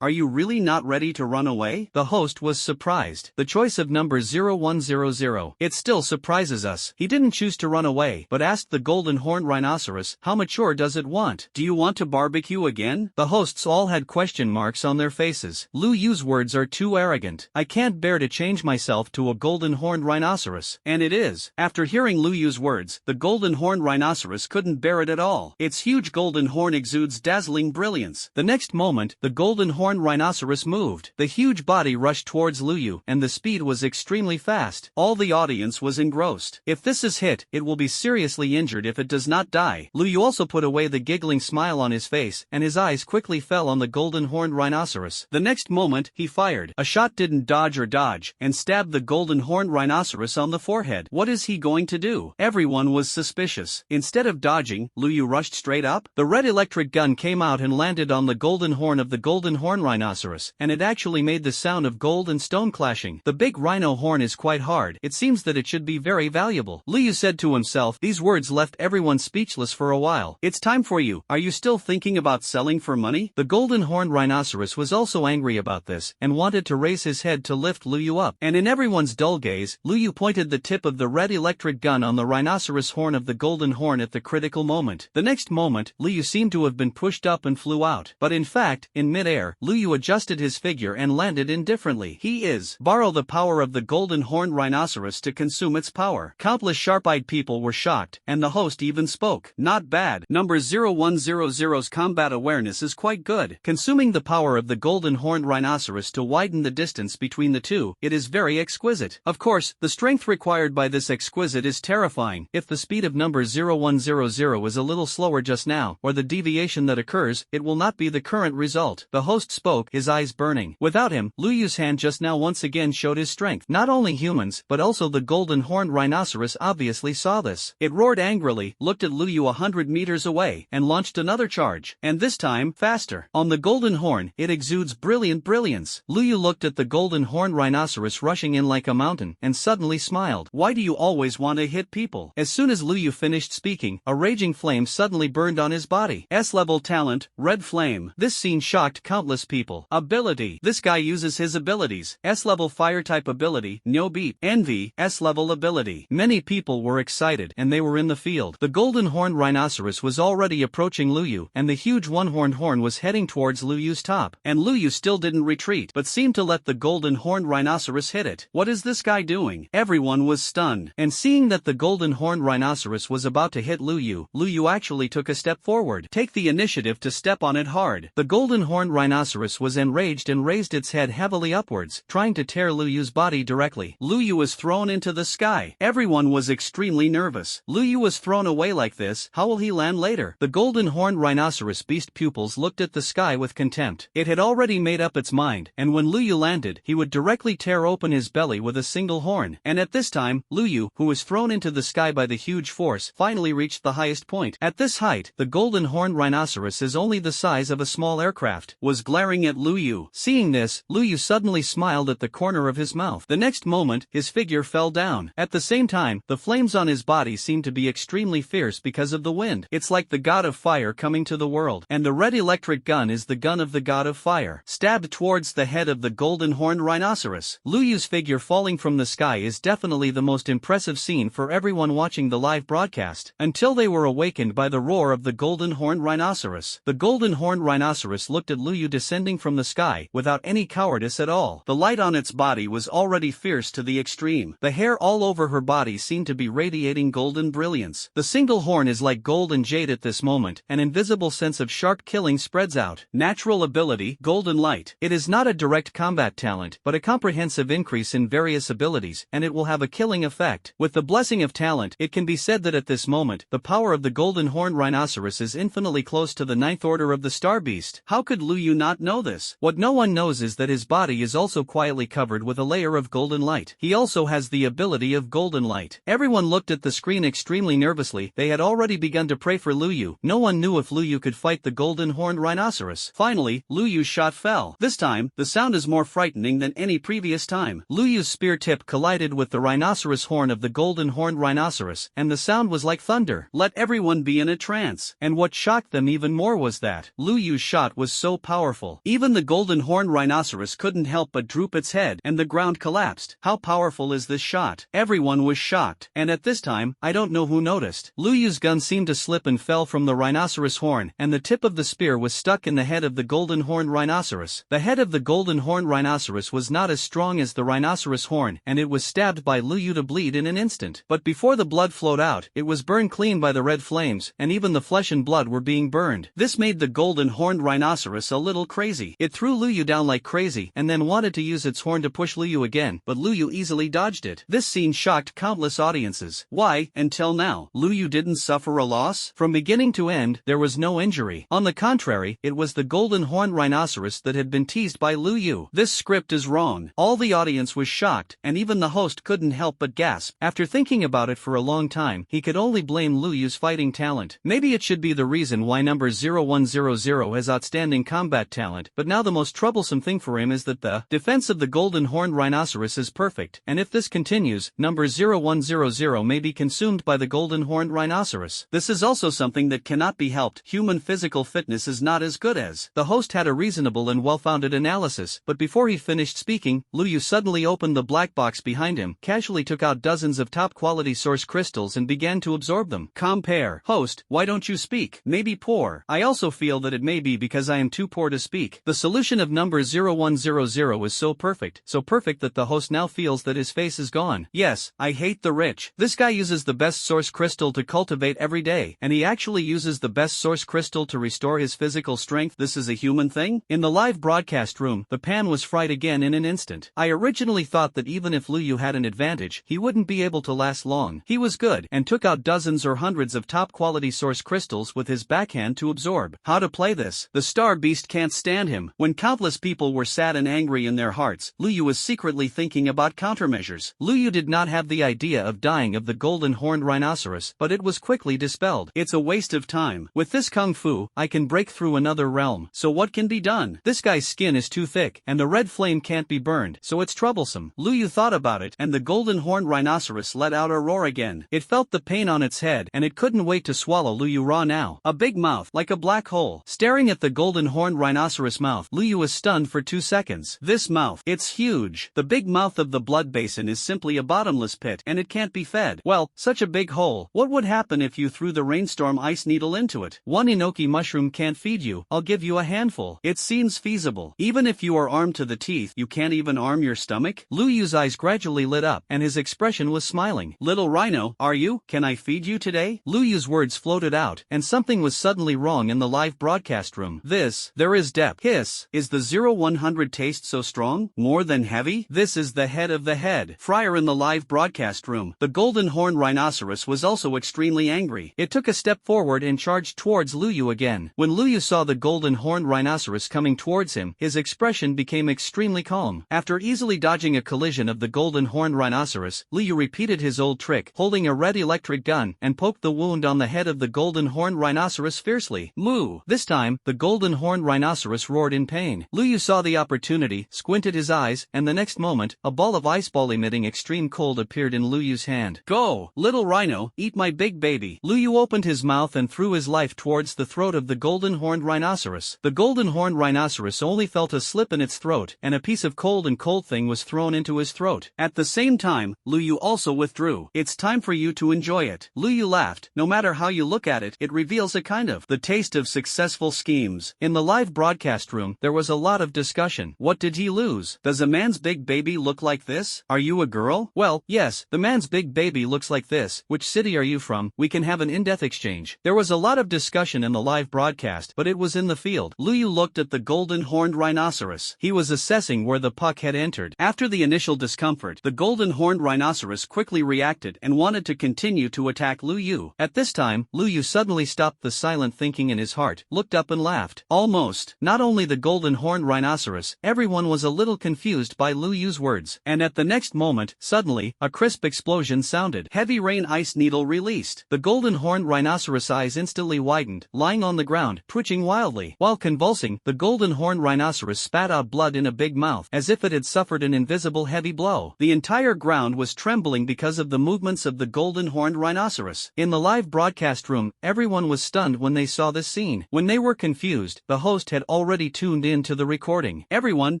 Are you really not ready to run away? The host was surprised. The choice of number 0100. It still surprises us. He didn't choose to run away, but asked the golden horned rhinoceros, how mature does it want? Do you want to barbecue again? The hosts all had question marks on their faces. Lu Yu's words are too arrogant. I can't bear to change myself to a golden horned rhinoceros. And it is. After hearing Lu Yu's words, the golden horned horn rhinoceros couldn't bear it at all. Its huge golden horn exudes dazzling brilliance. The next moment, the golden horn rhinoceros moved. The huge body rushed towards Lu Yu, and the speed was extremely fast. All the audience was engrossed. If this is hit, it will be seriously injured if it does not die. Lu Yu also put away the giggling smile on his face, and his eyes quickly fell on the golden horned rhinoceros. The next moment, he fired. A shot didn't dodge, and stabbed the golden horned rhinoceros on the forehead. What is he going to do? Everyone was suspicious. Instead of dodging, Lu Yu rushed straight up. The red electric gun came out and landed on the golden horn of the golden horn rhinoceros, and it actually made the sound of gold and stone clashing. The big rhino horn is quite hard. It seems that it should be very valuable. Lu Yu said to himself. These words left everyone speechless for a while. It's time for you. Are you still thinking about selling for money? The golden horned rhinoceros was also angry about this, and wanted to raise his head to lift Lu Yu up. And in everyone's dull gaze, Lu Yu pointed the tip of the red electric gun on the rhinoceros horn of the golden horn at the critical moment. The next moment, Lu Yu seemed to have been pushed up and flew out. But in fact, in mid-air, Lu Yu adjusted his figure and landed indifferently. He is borrow the power of the golden horned rhinoceros to consume its power. Countless sharp-eyed people were shocked, and the host even spoke. Not bad. Number 0100's combat awareness is quite good. Consuming the power of the golden horned rhinoceros to widen the distance between the two, it is very exquisite. Of course, the strength required by this exquisite is terrifying. If the speed of number 0100 is a little slower just now, or the deviation that occurs, it will not be the current result. The host spoke, his eyes burning. Without him, Lu Yu's hand just now once again showed his strength. Not only humans, but also the golden horned rhinoceros obviously saw this. It roared angrily, looked at Lu Yu 100 meters away, and launched another charge. And this time, faster. On the golden horn, it exudes brilliant brilliance. Lu Yu looked at the golden horned rhinoceros rushing in like a mountain, and suddenly smiled. Why do you always want to hit people? As soon as Lu Yu finished speaking, a raging flame suddenly burned on his body. S-level talent, red flame. This scene shocked countless people. Ability. This guy uses his abilities. S-level fire type ability, no beat. Envy, S-level ability. Many people were excited, and they were in the field. The golden horned rhinoceros was already approaching Lu Yu, and the huge one-horned horn was heading towards Lu Yu's top. And Lu Yu still didn't retreat, but seemed to let the golden horned rhinoceros hit it. What is this guy doing? Everyone was stunned. And seeing that the golden horned rhinoceros was about to hit Lu Yu actually took a step forward. Take the initiative to step on it hard. The golden horned rhinoceros was enraged and raised its head heavily upwards, trying to tear Lu Yu's body directly. Lu Yu was thrown into the sky. Everyone was extremely nervous. Lu Yu was thrown away like this. How will he land later? The golden horned rhinoceros beast pupils looked at the sky with contempt. It had already made up its mind, and when Lu Yu landed, he would directly tear open his belly with a single horn. And at this time, Lu Yu, who was thrown into the sky by the huge force, finally reached the highest point. At this height, the golden horned rhinoceros is only the size of a small aircraft, was glaring at Lu Yu. Seeing this, Lu Yu suddenly smiled at the corner of his mouth. The next moment, his figure fell down. At the same time, the flames on his body seemed to be extremely fierce because of the wind. It's like the god of fire coming to the world. And the red electric gun is the gun of the god of fire. Stabbed towards the head of the golden horned rhinoceros. Lu Yu's figure falling from the sky is definitely the most impressive scene for everyone watching the live broadcast, until they were awakened by the roar of the golden horned rhinoceros. The golden horned rhinoceros looked at Lu Yu descending from the sky, without any cowardice at all. The light on its body was already fierce to the extreme. The hair all over her body seemed to be radiating golden brilliance. The single horn is like gold and jade at this moment. An invisible sense of sharp killing spreads out. Natural ability, golden light. It is not a direct combat talent, but a comprehensive increase in various abilities, and it will have a killing effect. With the blessing of talent, it can be said that at this moment, the power of the golden horned rhinoceros is infinitely close to the ninth order of the star beast. How could Lu Yu not know this? What no one knows is that his body is also quietly covered with a layer of golden light. He also has the ability of golden light. Everyone looked at the screen extremely nervously. They had already begun to pray for Lu Yu. No one knew if Lu Yu could fight the golden horned rhinoceros. Finally, Lu Yu's shot fell. This time, the sound is more frightening than any previous time. Lu Yu's spear tip collided with the rhinoceros horn of the golden horned rhinoceros, and the sound was like thunder. Let everyone be in a trance. And what shocked them even more was that Lu Yu's shot was so powerful. Even the golden horned rhinoceros couldn't help but droop its head, and the ground collapsed. How powerful is this shot? Everyone was shocked, and at this time, I don't know who noticed. Lu Yu's gun seemed to slip and fell from the rhinoceros horn, and the tip of the spear was stuck in the head of the golden horned rhinoceros. The head of the golden horned rhinoceros was not as strong as the rhinoceros horn, and it was stabbed by Lu Yu to bleed in an instant. But before the blood flowed out, it was burned clean by the red flames, and even the flesh and blood were being burned. This made the golden horned rhinoceros a little crazy. It threw Luyu down like crazy and then wanted to use its horn to push Luyu again, but Luyu easily dodged it. This scene shocked countless audiences. Why, until now, Luyu didn't suffer a loss? From beginning to end, there was no injury. On the contrary, it was the golden horned rhinoceros that had been teased by Luyu. This script is wrong. All the audience was shocked, and even the host couldn't help but gasp. After thinking about it for a long time, he could only blame Luyu's fighting talent. Maybe it should be the reason why number 0100 has outstanding combat talent, but now the most troublesome thing for him is that the defense of the golden horned rhinoceros is perfect, and if this continues, number 0100 may be consumed by the golden horned rhinoceros. This is also something that cannot be helped. Human physical fitness is not as good as. The host had a reasonable and well-founded analysis, but before he finished speaking, Luyu suddenly opened the black box behind him, casually took out dozens of top-quality source crystals and began to absorb them. Compare. Host, why don't you speak? Maybe poor. I also feel that it may be because I am too poor to speak. The solution of number 0100 is so perfect that the host now feels that his face is gone. Yes, I hate the rich. This guy uses the best source crystal to cultivate every day, and he actually uses the best source crystal to restore his physical strength. This is a human thing? In the live broadcast room, the pan was fried again in an instant. I originally thought that even if Luyu had an advantage, he wouldn't be able to last long. He was good, and took out dozens or hundreds of top-quality source crystals with his backhand to absorb. How to play this? The star beast can't stand him. When countless people were sad and angry in their hearts, Luyu was secretly thinking about countermeasures. Luyu did not have the idea of dying of the golden horned rhinoceros, but it was quickly dispelled. It's a waste of time. With this kung fu, I can break through another realm. So what can be done? This guy's skin is too thick, and the red flame can't be burned, so it's troublesome. Luyu thought about it, and the golden horned rhinoceros let out a roar again. It felt the pain on its head, and it couldn't wait to swallow Luyu raw now. A big mouth, like a black hole. Staring at the golden horned rhinoceros mouth, Luyu was stunned for 2 seconds. This mouth, it's huge. The big mouth of the blood basin is simply a bottomless pit, and it can't be fed. Well, such a big hole. What would happen if you threw the rainstorm ice needle into it? One enoki mushroom can't feed you. I'll give you a handful. It seems feasible. Even if you are armed to the teeth, you can't even arm your stomach? Luyu's eyes gradually lit up, and his expression was smiling. Little rhino, are you? Can I feed you today? Luyu's words floated out, and something was suddenly wrong in the live broadcast room. There is depth. Hiss, is the 0100 taste so strong? More than heavy? This is the head of the head. Fryer in the live broadcast room. The golden horned rhinoceros was also extremely angry. It took a step forward and charged towards Luyu again. When Luyu saw the golden horned rhinoceros coming towards him, his expression became extremely calm. After easily dodging a collision of the golden horned rhinoceros, Luyu repeated his old trick, holding a red electric gun, and poked the wound on the head of the golden horned rhinoceros fiercely. Moo! This time, the golden horned rhinoceros roared in pain. Luyu saw the opportunity, squinted his eyes, and the next moment, a ball of ice ball emitting extreme cold appeared in Luyu's hand. Go, little rhino, eat my big baby. Luyu opened his mouth and threw his life towards the throat of the golden horned rhinoceros. The golden horned rhinoceros only felt a slip in its throat, and a piece of cold thing was thrown into his throat. At the same time, Luyu also withdrew. It's time for you to enjoy it. Luyu laughed. No matter how you look at it, it reveals a kind of the taste of successful schemes. In the live broadcast room, there was a lot of discussion. What did he lose? Does a man's big baby look like this? Are you a girl? Well, yes, the man's big baby looks like this. Which city are you from? We can have an in-depth exchange. There was a lot of discussion in the live broadcast, but it was in the field. Luyu looked at the golden horned rhinoceros. He was assessing where the puck had entered. After the initial discomfort, the golden horned rhinoceros quickly reacted and wanted to continue to attack Luyu. At this time, Luyu suddenly stopped the silent thinking in his heart, looked up and laughed. Almost. Not only the golden horned rhinoceros, everyone was a little confused by Luyu's words. And at the next moment, suddenly, a crisp explosion sounded. Heavy rain ice needle released. The golden horned rhinoceros' eyes instantly widened, lying on the ground, twitching wildly. While convulsing, the golden horned rhinoceros spat out blood in a big mouth, as if it had suffered an invisible heavy blow. The entire ground was trembling because of the movements of the golden horned rhinoceros. In the live broadcast room, everyone was stunned when they saw this scene. When they were confused, the host had already tuned in to the recording. Everyone,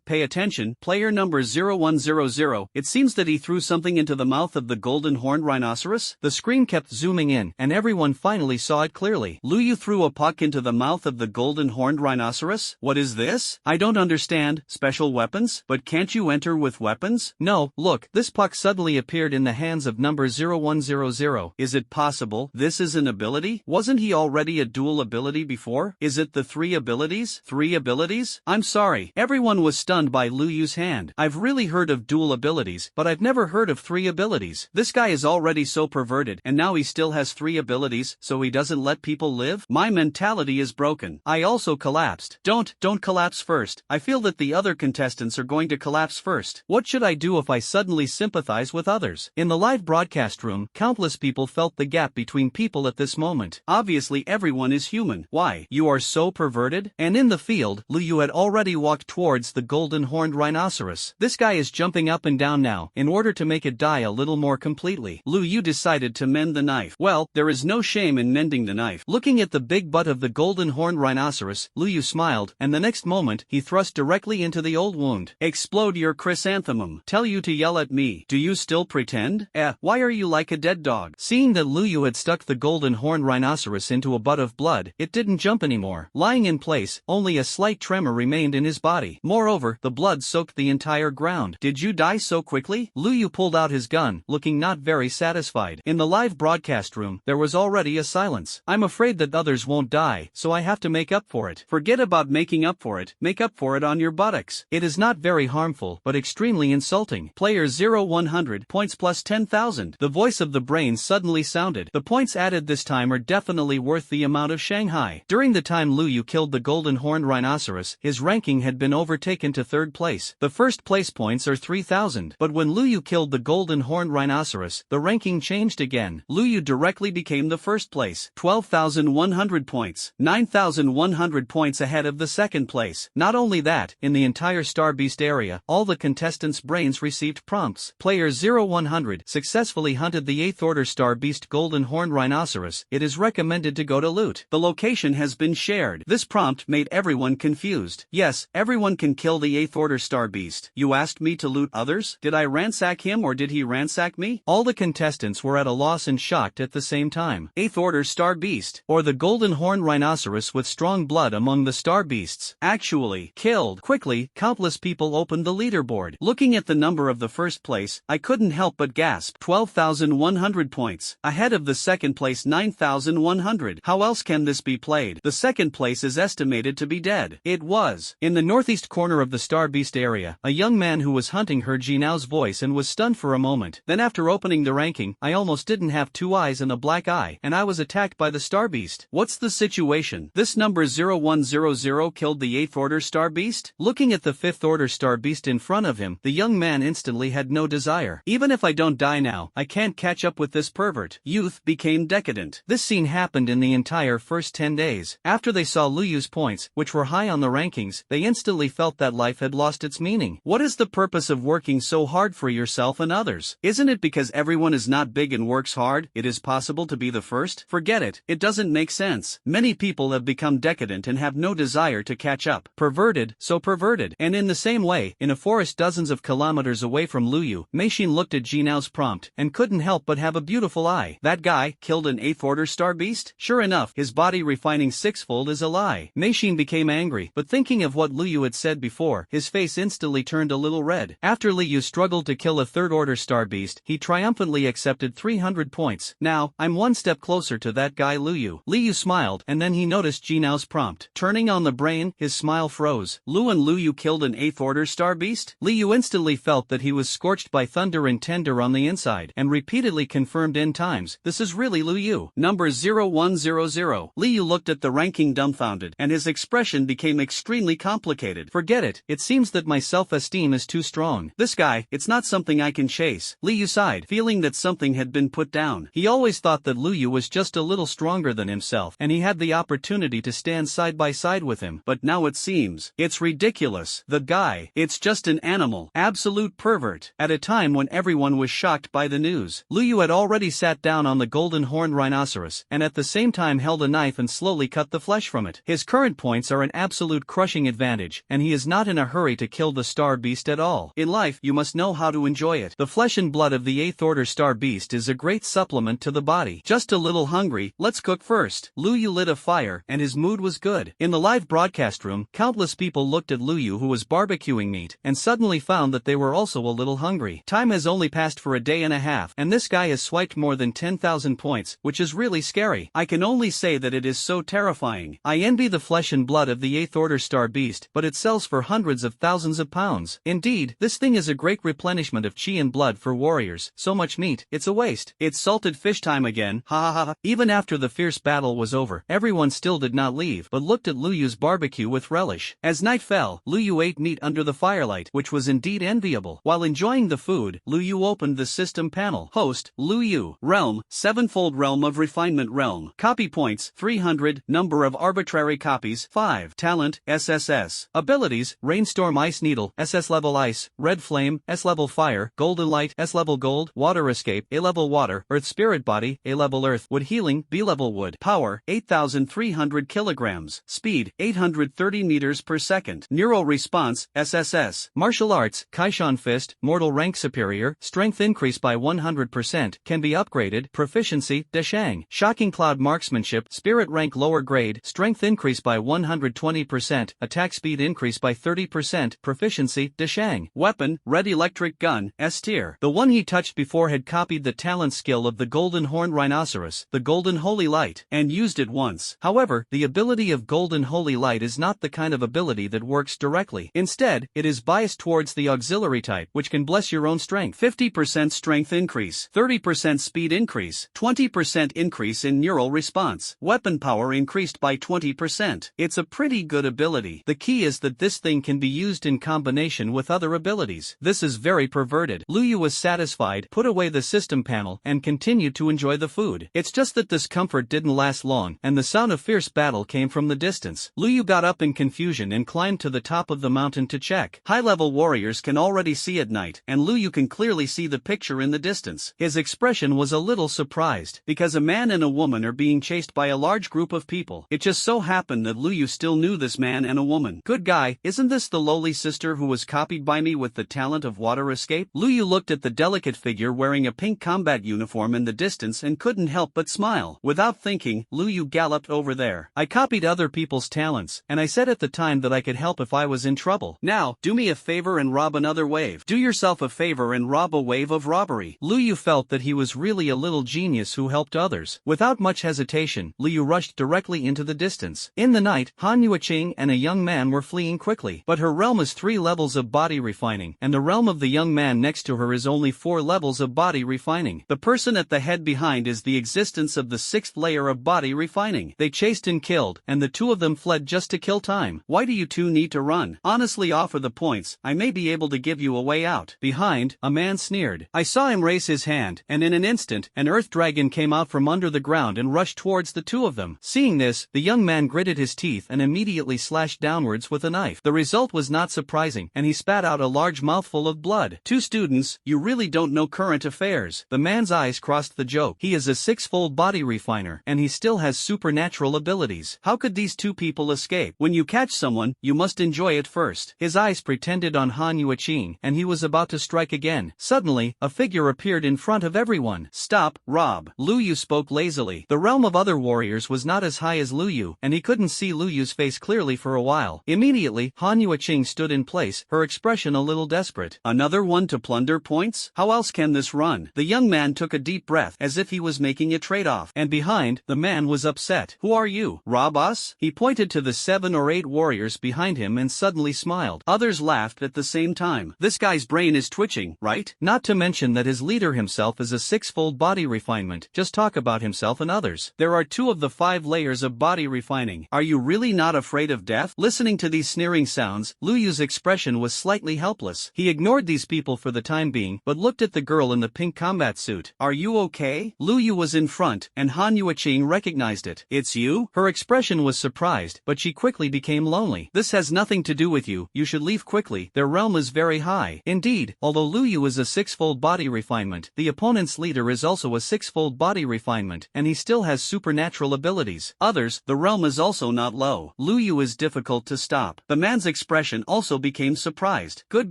pay attention. Player number 0100. It seems that he threw something into the mouth of the golden horned rhinoceros. The screen kept zooming in, and everyone finally saw it clearly. Luyu threw a puck into the mouth of the golden horned rhinoceros? What is this? I don't understand. Special weapons? But can't you enter with weapons? No, look, this puck suddenly appeared in the hands of number 0100. 0. Is it possible this is an ability? Wasn't he already a dual ability before? Is it the 3 abilities? 3 abilities? I'm sorry. Everyone was stunned by Lu Yu's hand. I've really heard of dual abilities, but I've never heard of 3 abilities. This guy is already so perverted, and now he still has 3 abilities, so he doesn't let people live? My mentality is broken. I also collapsed. Don't collapse first. I feel that the other contestants are going to collapse first. What should I do if I suddenly sympathize with others? In the live broadcast room, countless people felt the gap between people at this moment. Obviously everyone is human. Why? You are so perverted? And in the field, Lu Yu had already walked towards the golden horned rhinoceros. This guy is jumping up and down now, in order to make it die a little more completely. Lu Yu decided to mend the knife. Well, there is no shame in mending the knife. Looking at the big butt of the golden horned rhinoceros, Lu Yu smiled, and the next moment, he thrust directly into the old wound. Explode your chrysanthemum. Tell you to yell at me. Do you still pretend? Why are you like a dead dog? Seeing that Lu Yu had stuck the golden horned rhinoceros into a butt of blood, it didn't jump anymore. Lying in place, only a slight tremor remained in his body. Moreover, the blood soaked the entire ground. Did you die so quickly? Lu Yu pulled out his gun, looking not very satisfied. In the live broadcast room, there was already a silence. I'm afraid that others won't die, so I have to make up for it. Forget about making up for it. Make up for it on your buttocks. It is not very harmful, but extremely insulting. Player 0-100 points plus 10,000. The voice of the brain suddenly sounded. The points added this time are definitely worth the amount of Shanghai. During the time Lu Yu killed the golden horned rhinoceros, his ranking had been overtaken to 3rd place. The first place points are 3,000. But when Lu Yu killed the golden horned rhinoceros, the ranking changed again. Lu Yu directly became the 1st place. 12,100 points. 9,100 points ahead of the 2nd place. Not only that, in the entire Star Beast area, all the contestants' brains received prompts. Player 0-100 successfully hunted the 8th order Star Beast golden horned rhinoceros. It is recommended to go to loot. The location has been shared. This prompt made everyone confused. Yes, everyone can kill the 8th order Star Beast. You asked me to loot others? Did I ransack him or did he ransack me? All the contestants were at a loss and shocked at the same time. 8th order Star Beast, or the golden horned rhinoceros with strong blood among the Star Beasts, actually killed. Quickly, countless people opened the leaderboard. Looking at the number of the 1st place, I couldn't help but gasp. 12,100 points. Ahead of the 2nd place 9,100. How else can this be played? The 2nd place is estimated to be dead. It was. In the northeast corner of the Star Beast area, a young man who was hunting heard Jinao's voice and was stunned for a moment. Then after opening the ranking, I almost didn't have 2 eyes and a black eye, and I was attacked by the Star Beast. What's the situation? This number 0100 killed the 8th order Star Beast? Looking at the 5th order Star Beast in front of him, the young man instantly had no desire. Even if I don't die now, I can't catch up with this pervert. Youth became decadent. This scene happened in the entire first 10 days. After they saw Lu Yu's points, which were high on the rankings, they instantly felt that life had lost its meaning. What is the purpose of working so hard for yourself and others? Isn't it because everyone is not big and works hard, it is possible to be the first? Forget it. It doesn't make sense. Many people have become decadent and have no desire to catch up. Perverted, so perverted. And in the same way, in a forest dozens of kilometers away from Lu Yu, Meishin looked at Jinao's prompt and couldn't help but have a beautiful eye. That guy killed an 8th order Star Beast? Sure enough, his body refining 6-fold is a lie. Meishin became angry, but thinking of what Lu Yu had said before, his face instantly turned a little red. After Lu Yu struggled to kill a 3rd order Star Beast, he triumphantly accepted 300 points. Now, I'm one step closer to that guy Lu Yu. Lu Yu smiled, and then he noticed Jinao's prompt. Turning on the brain, his smile froze. Lu Yu killed an 8th order Star Beast? Lu Yu instantly felt that he was scorched by thunder and tender on the inside, and repeatedly confirmed n times, this is really Lu Yu. Number 0100. Lu Yu looked at the ranking dumbfounded, and his expression became extremely complicated. Forget it, it seems that my self-esteem is too strong. This guy, it's not something I can chase. Lu Yu sighed, feeling that something had been put down. He always thought that Lu Yu was just a little stronger than himself, and he had the opportunity to stand side by side with him, but now it seems, it's ridiculous. The guy, it's just an animal. Absolute pervert. At a time when everyone was shocked by the news, Lu Yu had already sat down on the golden horned rhinoceros, and at the same time held a knife and slowly cut the flesh from it. His current points are an absolute crushing advantage, and he is not in a hurry to kill the Star Beast at all. In life, you must know how to enjoy it. The flesh and blood of the 8th order Star Beast is a great supplement to the body. Just a little hungry, let's cook first. Lu Yu lit a fire, and his mood was good. In the live broadcast room, countless people looked at Lu Yu who was barbecuing meat, and suddenly found that they were also a little hungry. Time has only passed for a day and a half, and this guy has swiped wiped more than 10,000 points, which is really scary. I can only say that it is so terrifying. I envy the flesh and blood of the 8th order star beast, but it sells for hundreds of thousands of pounds. Indeed, this thing is a great replenishment of chi and blood for warriors. So much meat, it's a waste. It's salted fish time again, ha ha ha ha. Even after the fierce battle was over, everyone still did not leave, but looked at Lu Yu's barbecue with relish. As night fell, Lu Yu ate meat under the firelight, which was indeed enviable. While enjoying the food, Lu Yu opened the system panel. Host, Lu Yu. Realm, 7-fold realm of refinement realm. Copy points, 300. Number of arbitrary copies, 5. Talent, SSS. Abilities, Rainstorm Ice Needle, SS-level Ice, Red Flame, S-level Fire, Golden Light, S-level Gold, Water Escape, A-level Water, Earth Spirit Body, A-level Earth, Wood Healing, B-level Wood. Power, 8,300 kilograms. Speed, 830 meters per second. Neural Response, SSS. Martial Arts, Kaishan Fist, Mortal Rank Superior, Strength increase by 100%, can be upgraded. Proficiency, Deshang. Shocking Cloud Marksmanship, Spirit Rank Lower Grade, Strength increase by 120%, Attack Speed increase by 30%, Proficiency, Deshang. Weapon, Red Electric Gun, S tier. The one he touched before had copied the talent skill of the Golden Horned Rhinoceros, the Golden Holy Light, and used it once. However, the ability of Golden Holy Light is not the kind of ability that works directly. Instead, it is biased towards the auxiliary type, which can bless your own strength. 50% strength increase, 30% speed increase, 20% increase in neural response. Weapon power increased by 20%. It's a pretty good ability. The key is that this thing can be used in combination with other abilities. This is very perverted. Lu Yu was satisfied, put away the system panel, and continued to enjoy the food. It's just that this comfort didn't last long, and the sound of fierce battle came from the distance. Lu Yu got up in confusion and climbed to the top of the mountain to check. High-level warriors can already see at night, and Lu Yu can clearly see the picture in the distance. His expression was a little surprised, because a man and a woman are being chased by a large group of people. It just so happened that Lu Yu still knew this man and a woman. Good guy, isn't this the lowly sister who was copied by me with the talent of water escape? Lu Yu looked at the delicate figure wearing a pink combat uniform in the distance and couldn't help but smile. Without thinking, Lu Yu galloped over there. I copied other people's talents, and I said at the time that I could help if I was in trouble. Now, do me a favor and rob another wave. Do yourself a favor and rob a wave of robbery. Lu Yu felt that he was really a little genius who helped others. Without much hesitation, Lu Yu rushed directly into the distance. In the night, Han Yueqing and a young man were fleeing quickly. But her realm is 3 levels of body refining, and the realm of the young man next to her is only 4 levels of body refining. The person at the head behind is the existence of the 6th layer of body refining. They chased and killed, and the two of them fled just to kill time. Why do you two need to run? Honestly, offer the points, I may be able to give you a way out. Behind, a man sneered. I saw him raise his hand, and in an instant, an earth dragon came out from under the ground and rushed towards the two of them. Seeing this, the young man gritted his teeth and immediately slashed downwards with a knife. The result was not surprising, and he spat out a large mouthful of blood. Two students, you really don't know current affairs. The man's eyes crossed the joke. He is a 6-fold body refiner, and he still has supernatural abilities. How could these two people escape? When you catch someone, you must enjoy it first. His eyes pretended on Han Yueqing, and he was about to strike again. Suddenly, a figure appeared in front of everyone. Stop, Rob. Lu Yu spoke lazily. The realm of other warriors was not as high as Lu Yu, and he couldn't see Lu Yu's face clearly for a while. Immediately, Han Yueqing stood in place, her expression a little desperate. Another one to plunder points? How else can this run? The young man took a deep breath, as if he was making a trade-off. And behind, the man was upset. Who are you? Rob us? He pointed to the 7 or 8 warriors behind him and suddenly smiled. Others laughed at the same time. This guy's brain is twitching, right? Not to mention that his leader himself is a 6-fold body refinement. Just talk about himself and others. There are 2 of the 5 layers of body refining. Are you really not afraid of death? Listening to these sneering sounds, Lu Yu's expression was slightly helpless. He ignored these people for the time being, but looked at the girl in the pink combat suit. Are you okay? Lu Yu was in front, and Han Yueqing recognized it. It's you? Her expression was surprised, but she quickly became lonely. This has nothing to do with you. You should leave quickly. Their realm is very high. Indeed, although Lu Yu is a 6-fold body refinement, the opponent's leader is also a 6-fold body refinement, and he still has supernatural abilities. Others, the realm is also not low. Lu Yu is difficult to stop. The man's expression also became surprised. Good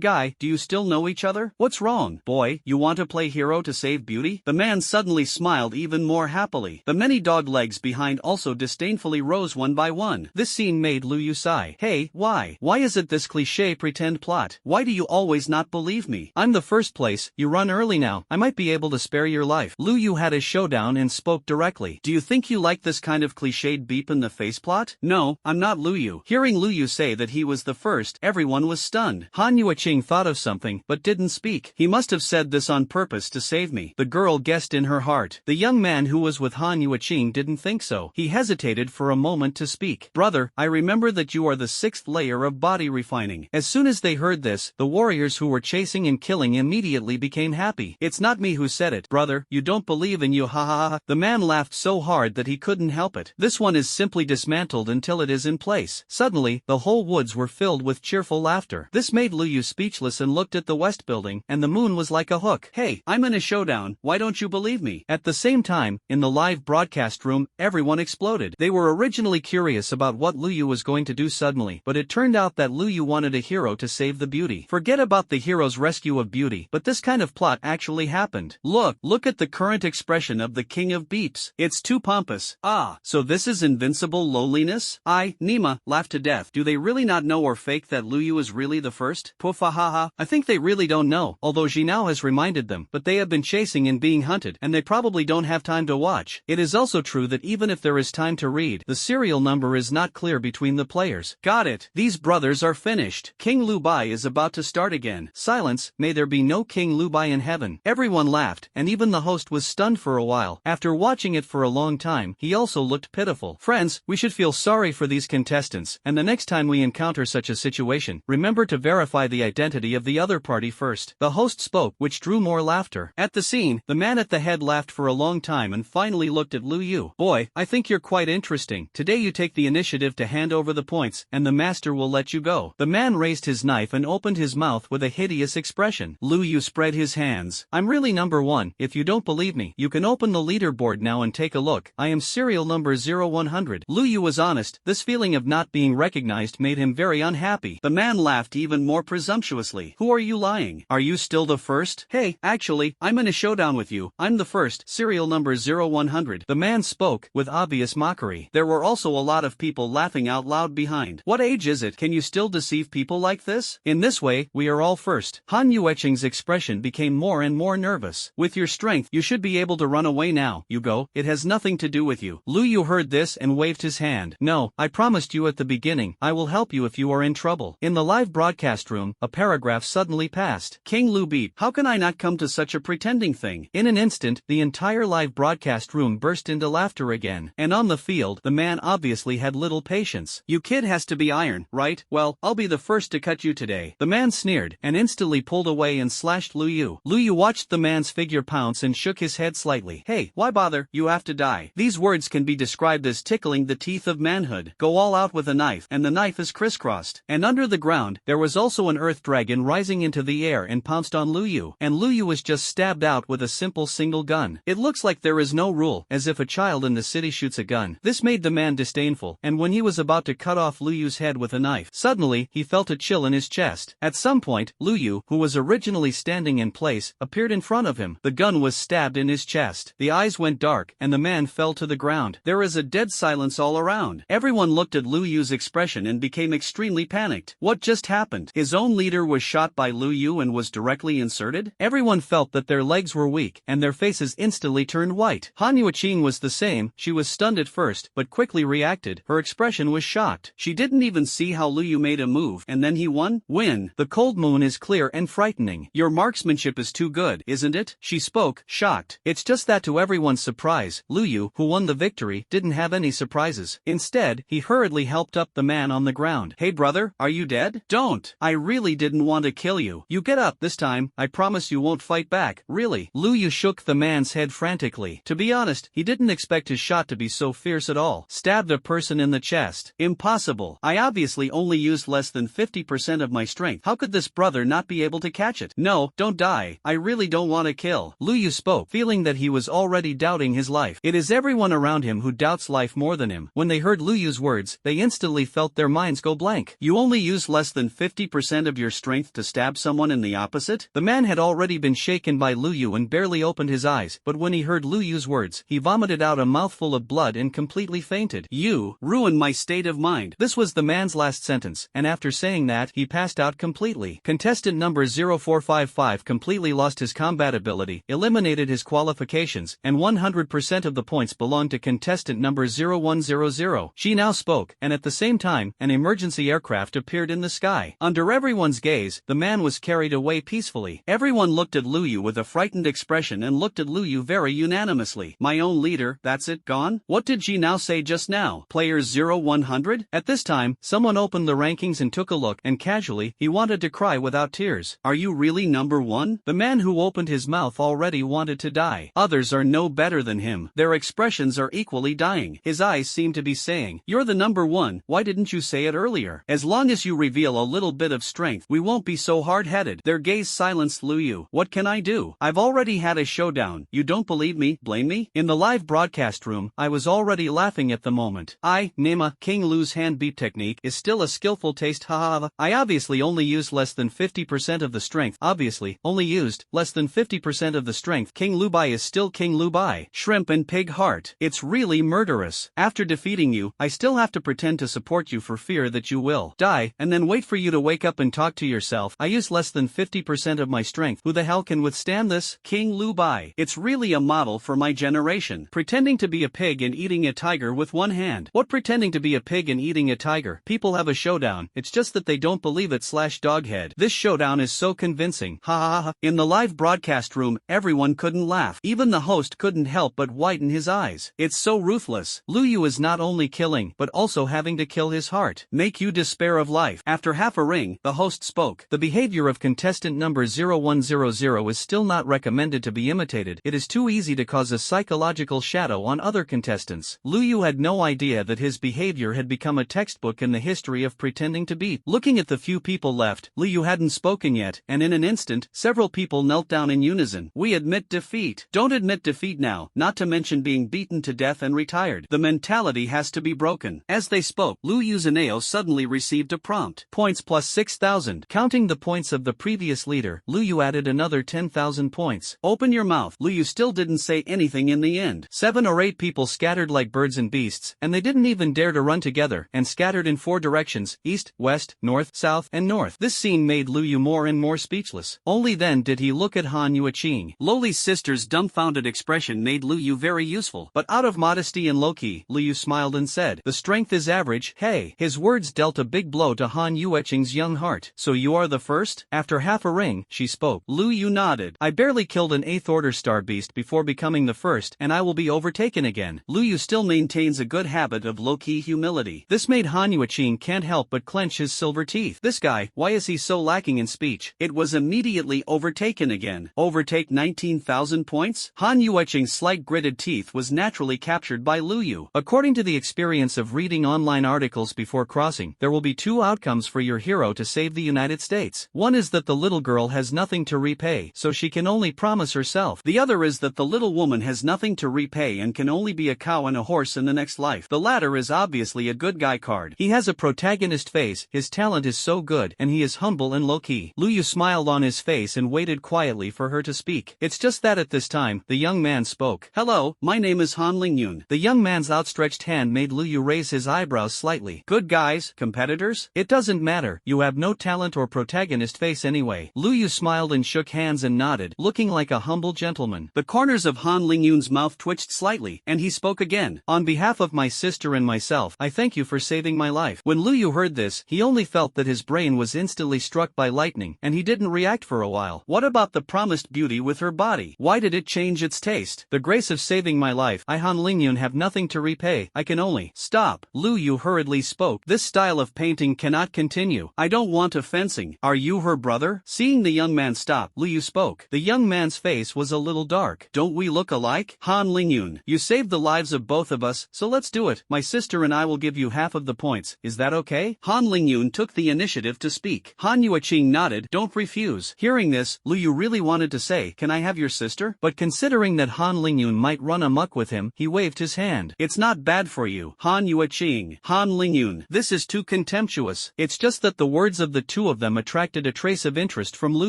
guy, do you still know each other? What's wrong? Boy, you want to play hero to save beauty? The man suddenly smiled even more happily. The many dog legs behind also disdainfully rose one by one. This scene made Lu Yu sigh. Hey, why? Why is it this cliché pretend plot? Why do you always not believe me? I'm the first place, you run early now. I might be able to spare spare your life. Lu Yu had a showdown and spoke directly. Do you think you like this kind of cliched beep in the face plot? No, I'm not Lu Yu. Hearing Lu Yu say that he was the first, everyone was stunned. Han Yueqing thought of something, but didn't speak. He must have said this on purpose to save me, the girl guessed in her heart. The young man who was with Han Yueqing didn't think so. He hesitated for a moment to speak. Brother, I remember that you are the 6th layer of body refining. As soon as they heard this, the warriors who were chasing and killing immediately became happy. It's not me who said it. Brother, you don't believe in you, ha ha ha. The man laughed so hard that he couldn't help it. This one is simply dismantled until it is in place. Suddenly, the whole woods were filled with cheerful laughter. This made Lu Yu speechless and looked at the west building, and the moon was like a hook. Hey, I'm in a showdown, why don't you believe me? At the same time, in the live broadcast room, everyone exploded. They were originally curious about what Lu Yu was going to do suddenly, but it turned out that Lu Yu wanted a hero to save the beauty. Forget about the hero's rescue of beauty, but this kind of plot actually happened. Look at the current expression of the king of beeps. It's too pompous. Ah, so this is invincible loneliness? Nima, laughed to death. Do they really not know or fake that Lu Yu is really the first? Poofahaha. I think they really don't know, although Jinao has reminded them, but they have been chasing and being hunted, and they probably don't have time to watch. It is also true that even if there is time to read, the serial number is not clear between the players. Got it. These brothers are finished. King Lu Bai is about to start again. Silence, may there be no King Lu Bai in heaven. Everyone laughed, and even the host was stunned for a while. After watching it for a long time, he also looked pitiful. Friends, we should feel sorry for these contestants, and the next time we encounter such a situation, remember to verify the identity of the other party first. The host spoke, which drew more laughter. At the scene, the man at the head laughed for a long time and finally looked at Lu Yu. Boy, I think you're quite interesting. Today you take the initiative to hand over the points, and the master will let you go. The man raised his knife and opened his mouth with a hideous expression. Lu Yu spread his hands. I'm really number 1. If you don't believe me, you can open the leaderboard now and take a look. I am serial number 0100. Lu Yu was honest. This feeling of not being recognized made him very unhappy. The man laughed even more presumptuously. Who are you lying? Are you still the first? Hey, actually, I'm in a showdown with you. I'm the first, serial number 0100. The man spoke, with obvious mockery. There were also a lot of people laughing out loud behind. What age is it? Can you still deceive people like this? In this way, we are all first. Han Yueqing's expression became more and more nervous. With your strength, you should be able to run away now, Hugo. It has nothing to do with you. Lu Yu heard this and waved his hand. No, I promised you at the beginning, I will help you if you are in trouble. In the live broadcast room, a paragraph suddenly passed. King Lu Beep, how can I not come to such a pretending thing? In an instant, the entire live broadcast room burst into laughter again. And on the field, the man obviously had little patience. You kid has to be iron, right? Well, I'll be the first to cut you today. The man sneered, and instantly pulled away and slashed Lu Yu. Lu Yu watched the man's figure pounce and shook his head slightly. Hey, why bother? You have to die. These words can be described as tickling the teeth of manhood. Go all out with a knife, and the knife is crisscrossed. And under the ground, there was also an earth dragon rising into the air and pounced on Lu Yu. And Lu Yu was just stabbed out with a simple single gun. It looks like there is no rule, as if a child in the city shoots a gun. This made the man disdainful, and when he was about to cut off Lu Yu's head with a knife, suddenly, he felt a chill in his chest. At some point, Lu Yu, who was originally standing in place, appeared in front of him. The gun was stabbed in his chest. The eyes went dark, and the man fell to the ground. There is a dead silence all around. Everyone looked at Lu Yu's expression and became extremely panicked. What just happened? His own leader was shot by Lu Yu and was directly inserted? Everyone felt that their legs were weak, and their faces instantly turned white. Han Yueqing was the same. She was stunned at first, but quickly reacted. Her expression was shocked. She didn't even see how Lu Yu made a move, and then he won? Win. The cold moon is clear and frightening. Your marksmanship is too good, isn't it? She spoke, shocked. It's just that to everyone's surprise, Lu Yu, who won the victory, didn't have any surprises. Instead, he hurriedly helped up the man on the ground. Hey brother, are you dead? Don't. I really didn't want to kill you. You get up this time, I promise you won't fight back. Really? Lu Yu shook the man's head frantically. To be honest, he didn't expect his shot to be so fierce at all. Stabbed a person in the chest. Impossible. I obviously only used less than 50% of my strength. How could this brother not be able to catch it? No, don't die. I really don't want to kill. Lu Yu spoke, feeling that he was already doubting his life. It is everyone around him who doubts life more than him. When they heard Lu Yu's words, they instantly felt their minds go blank. You only used less than 50% of your strength to stab someone in the opposite? The man had already been shaken by Lu Yu and barely opened his eyes, but when he heard Lu Yu's words, he vomited out a mouthful of blood and completely fainted. You ruined my state of mind. This was the man's last sentence, and after saying that, he passed out completely. Contestant number 0455 completely lost his combat ability, eliminated his qualifications, and 100% of the points belonged to contestant number 0100. She now spoke, and at the same time, an emergency aircraft appeared in the sky. Under everyone's gaze, the man was carried away peacefully. Everyone looked at Liu Yu with a frightened expression and looked at Liu Yu very unanimously. My own leader, that's it, gone? What did Ji now say just now? Players 0100? At this time, someone opened the rankings and took a look, and casually, he wanted to cry without tears. Are you really number one? The man who opened his mouth already wanted to die. Others are no better than him. Their expressions are equally dying. His eyes seem to be saying, you're the number one, why didn't you say it earlier? As long as you reveal a little bit of strength, we won't be so hard-headed. Their gaze silenced Liu Yu. What can I do? I've already had a showdown. You don't believe me? Blame me? In the live broadcast room, I was already laughing at the moment. Nema, King Lu's hand beat technique is still a skillful taste, haha. I obviously only used less than 50% of the strength. Obviously, only used less than 50% of the strength. King Lu Bai is still King Lu Bai. Shrimp and pig heart. It's really murderous. After defeating you, I still have to pretend to support you for fear that you will die, and then wait for you to wake up and talk to yourself. I use less than 50% of my strength. Who the hell can withstand this? King Lu Bai. It's really a model for my generation. Pretending to be a pig and eating a tiger with one hand. What pretending to be a pig and eating a tiger? People have a showdown. It's just that they don't believe it / doghead. This showdown is so convincing. Ha ha ha. In the live broadcast room, everyone couldn't laugh. Even the host couldn't help but widen his eyes. It's so ruthless. Liu Yu is not only killing, but also having to kill his heart. Make you despair of life. After half a ring, the host spoke. The behavior of contestant number 0100 is still not recommended to be imitated. It is too easy to cause a psychological shadow on other contestants. Liu Yu had no idea that his behavior had become a textbook in the history of pretending to beat. Looking at the few people left, Liu Yu hadn't spoken yet, and in an instant, several people knelt down in unison. We admit defeat. Don't admit defeat now, not to mention being beaten to death and retired. The mentality has to be broken. As they spoke, Liu Yu's Aneo suddenly received a prompt. Points plus 6,000. Counting the points of the previous leader, Liu Yu added another 10,000 points. Open your mouth. Liu Yu still didn't say anything in the end. 7 or 8 people scattered like birds and beasts, and they didn't even dare to run together, and scattered in 4 directions, east, west, north, south, and north. This scene made Liu Yu more and more speechless. Only then did he look at Han Yueching. Loli's sister's dumbfounded expression made Liu Yu very useful, but out of modesty and low-key, Liu Yu smiled and said, the strength is average, hey. His words dealt a big blow to Han Yueching's young heart. So you are the first? After half a ring, she spoke. Liu Yu nodded. I barely killed an 8th order star beast before becoming the first, and I will be overtaken again. Liu Yu still maintains a good habit of low-key humility. This made Han Yueching can't help but clench his silver teeth. This guy, why is he so lacking in speech? It was immediately overtaken again. Overtake 19,000 points? Han Yueching's slight gritted teeth was naturally captured by Liu Yu. According to the experience of reading online articles before crossing, there will be 2 outcomes for your hero to save the United States. One is that the little girl has nothing to repay, so she can only promise herself. The other is that the little woman has nothing to repay and can only be a cow and a horse in the next life. The latter is obviously a good guy card. He has a protagonist face, his talent is so good, and he is humble and low-key. Liu Yu smiled on his face and waited quietly for her to speak. It's just that at this time, the young man spoke. Hello, my name is Han Lingyun. The young man's outstretched hand made Liu Yu raise his eyebrows slightly. Good guys, competitors? It doesn't matter, you have no talent or protagonist face anyway. Liu Yu smiled and shook hands and nodded, looking like a humble gentleman. The corners of Han Lingyun's mouth twitched slightly, and he spoke again. On behalf of my sister and myself, I thank you for saving my life. When Liu Yu heard this, he only felt that his brain was instantly struck by lightning, and he didn't react for a while. What about the promised beauty with her body? Why did it change its taste? The grace of saving my life, I Han Lingyun have nothing to repay, I can only stop. Liu Yu hurriedly spoke. This style of painting cannot continue. I don't want a fencing. Are you her brother? Seeing the young man stop, Liu Yu spoke. The young man's face was a little dark. Don't we look alike? Han Lingyun, you saved the lives of both of us, so let's do it. My sister and I will give you half of the points. Is that okay? Han Lingyun took the initiative to speak. Han Yueching nodded. Don't refuse. Hearing this, Liu Yu really wanted to say, can I have your sister? But considering that Han Lingyun might run amok with him, he waved his hand. It's not bad for you, Han Yueching. Han Lingyun, this is too contemptuous. It's just that the words of the two of them attracted a trace of interest from Liu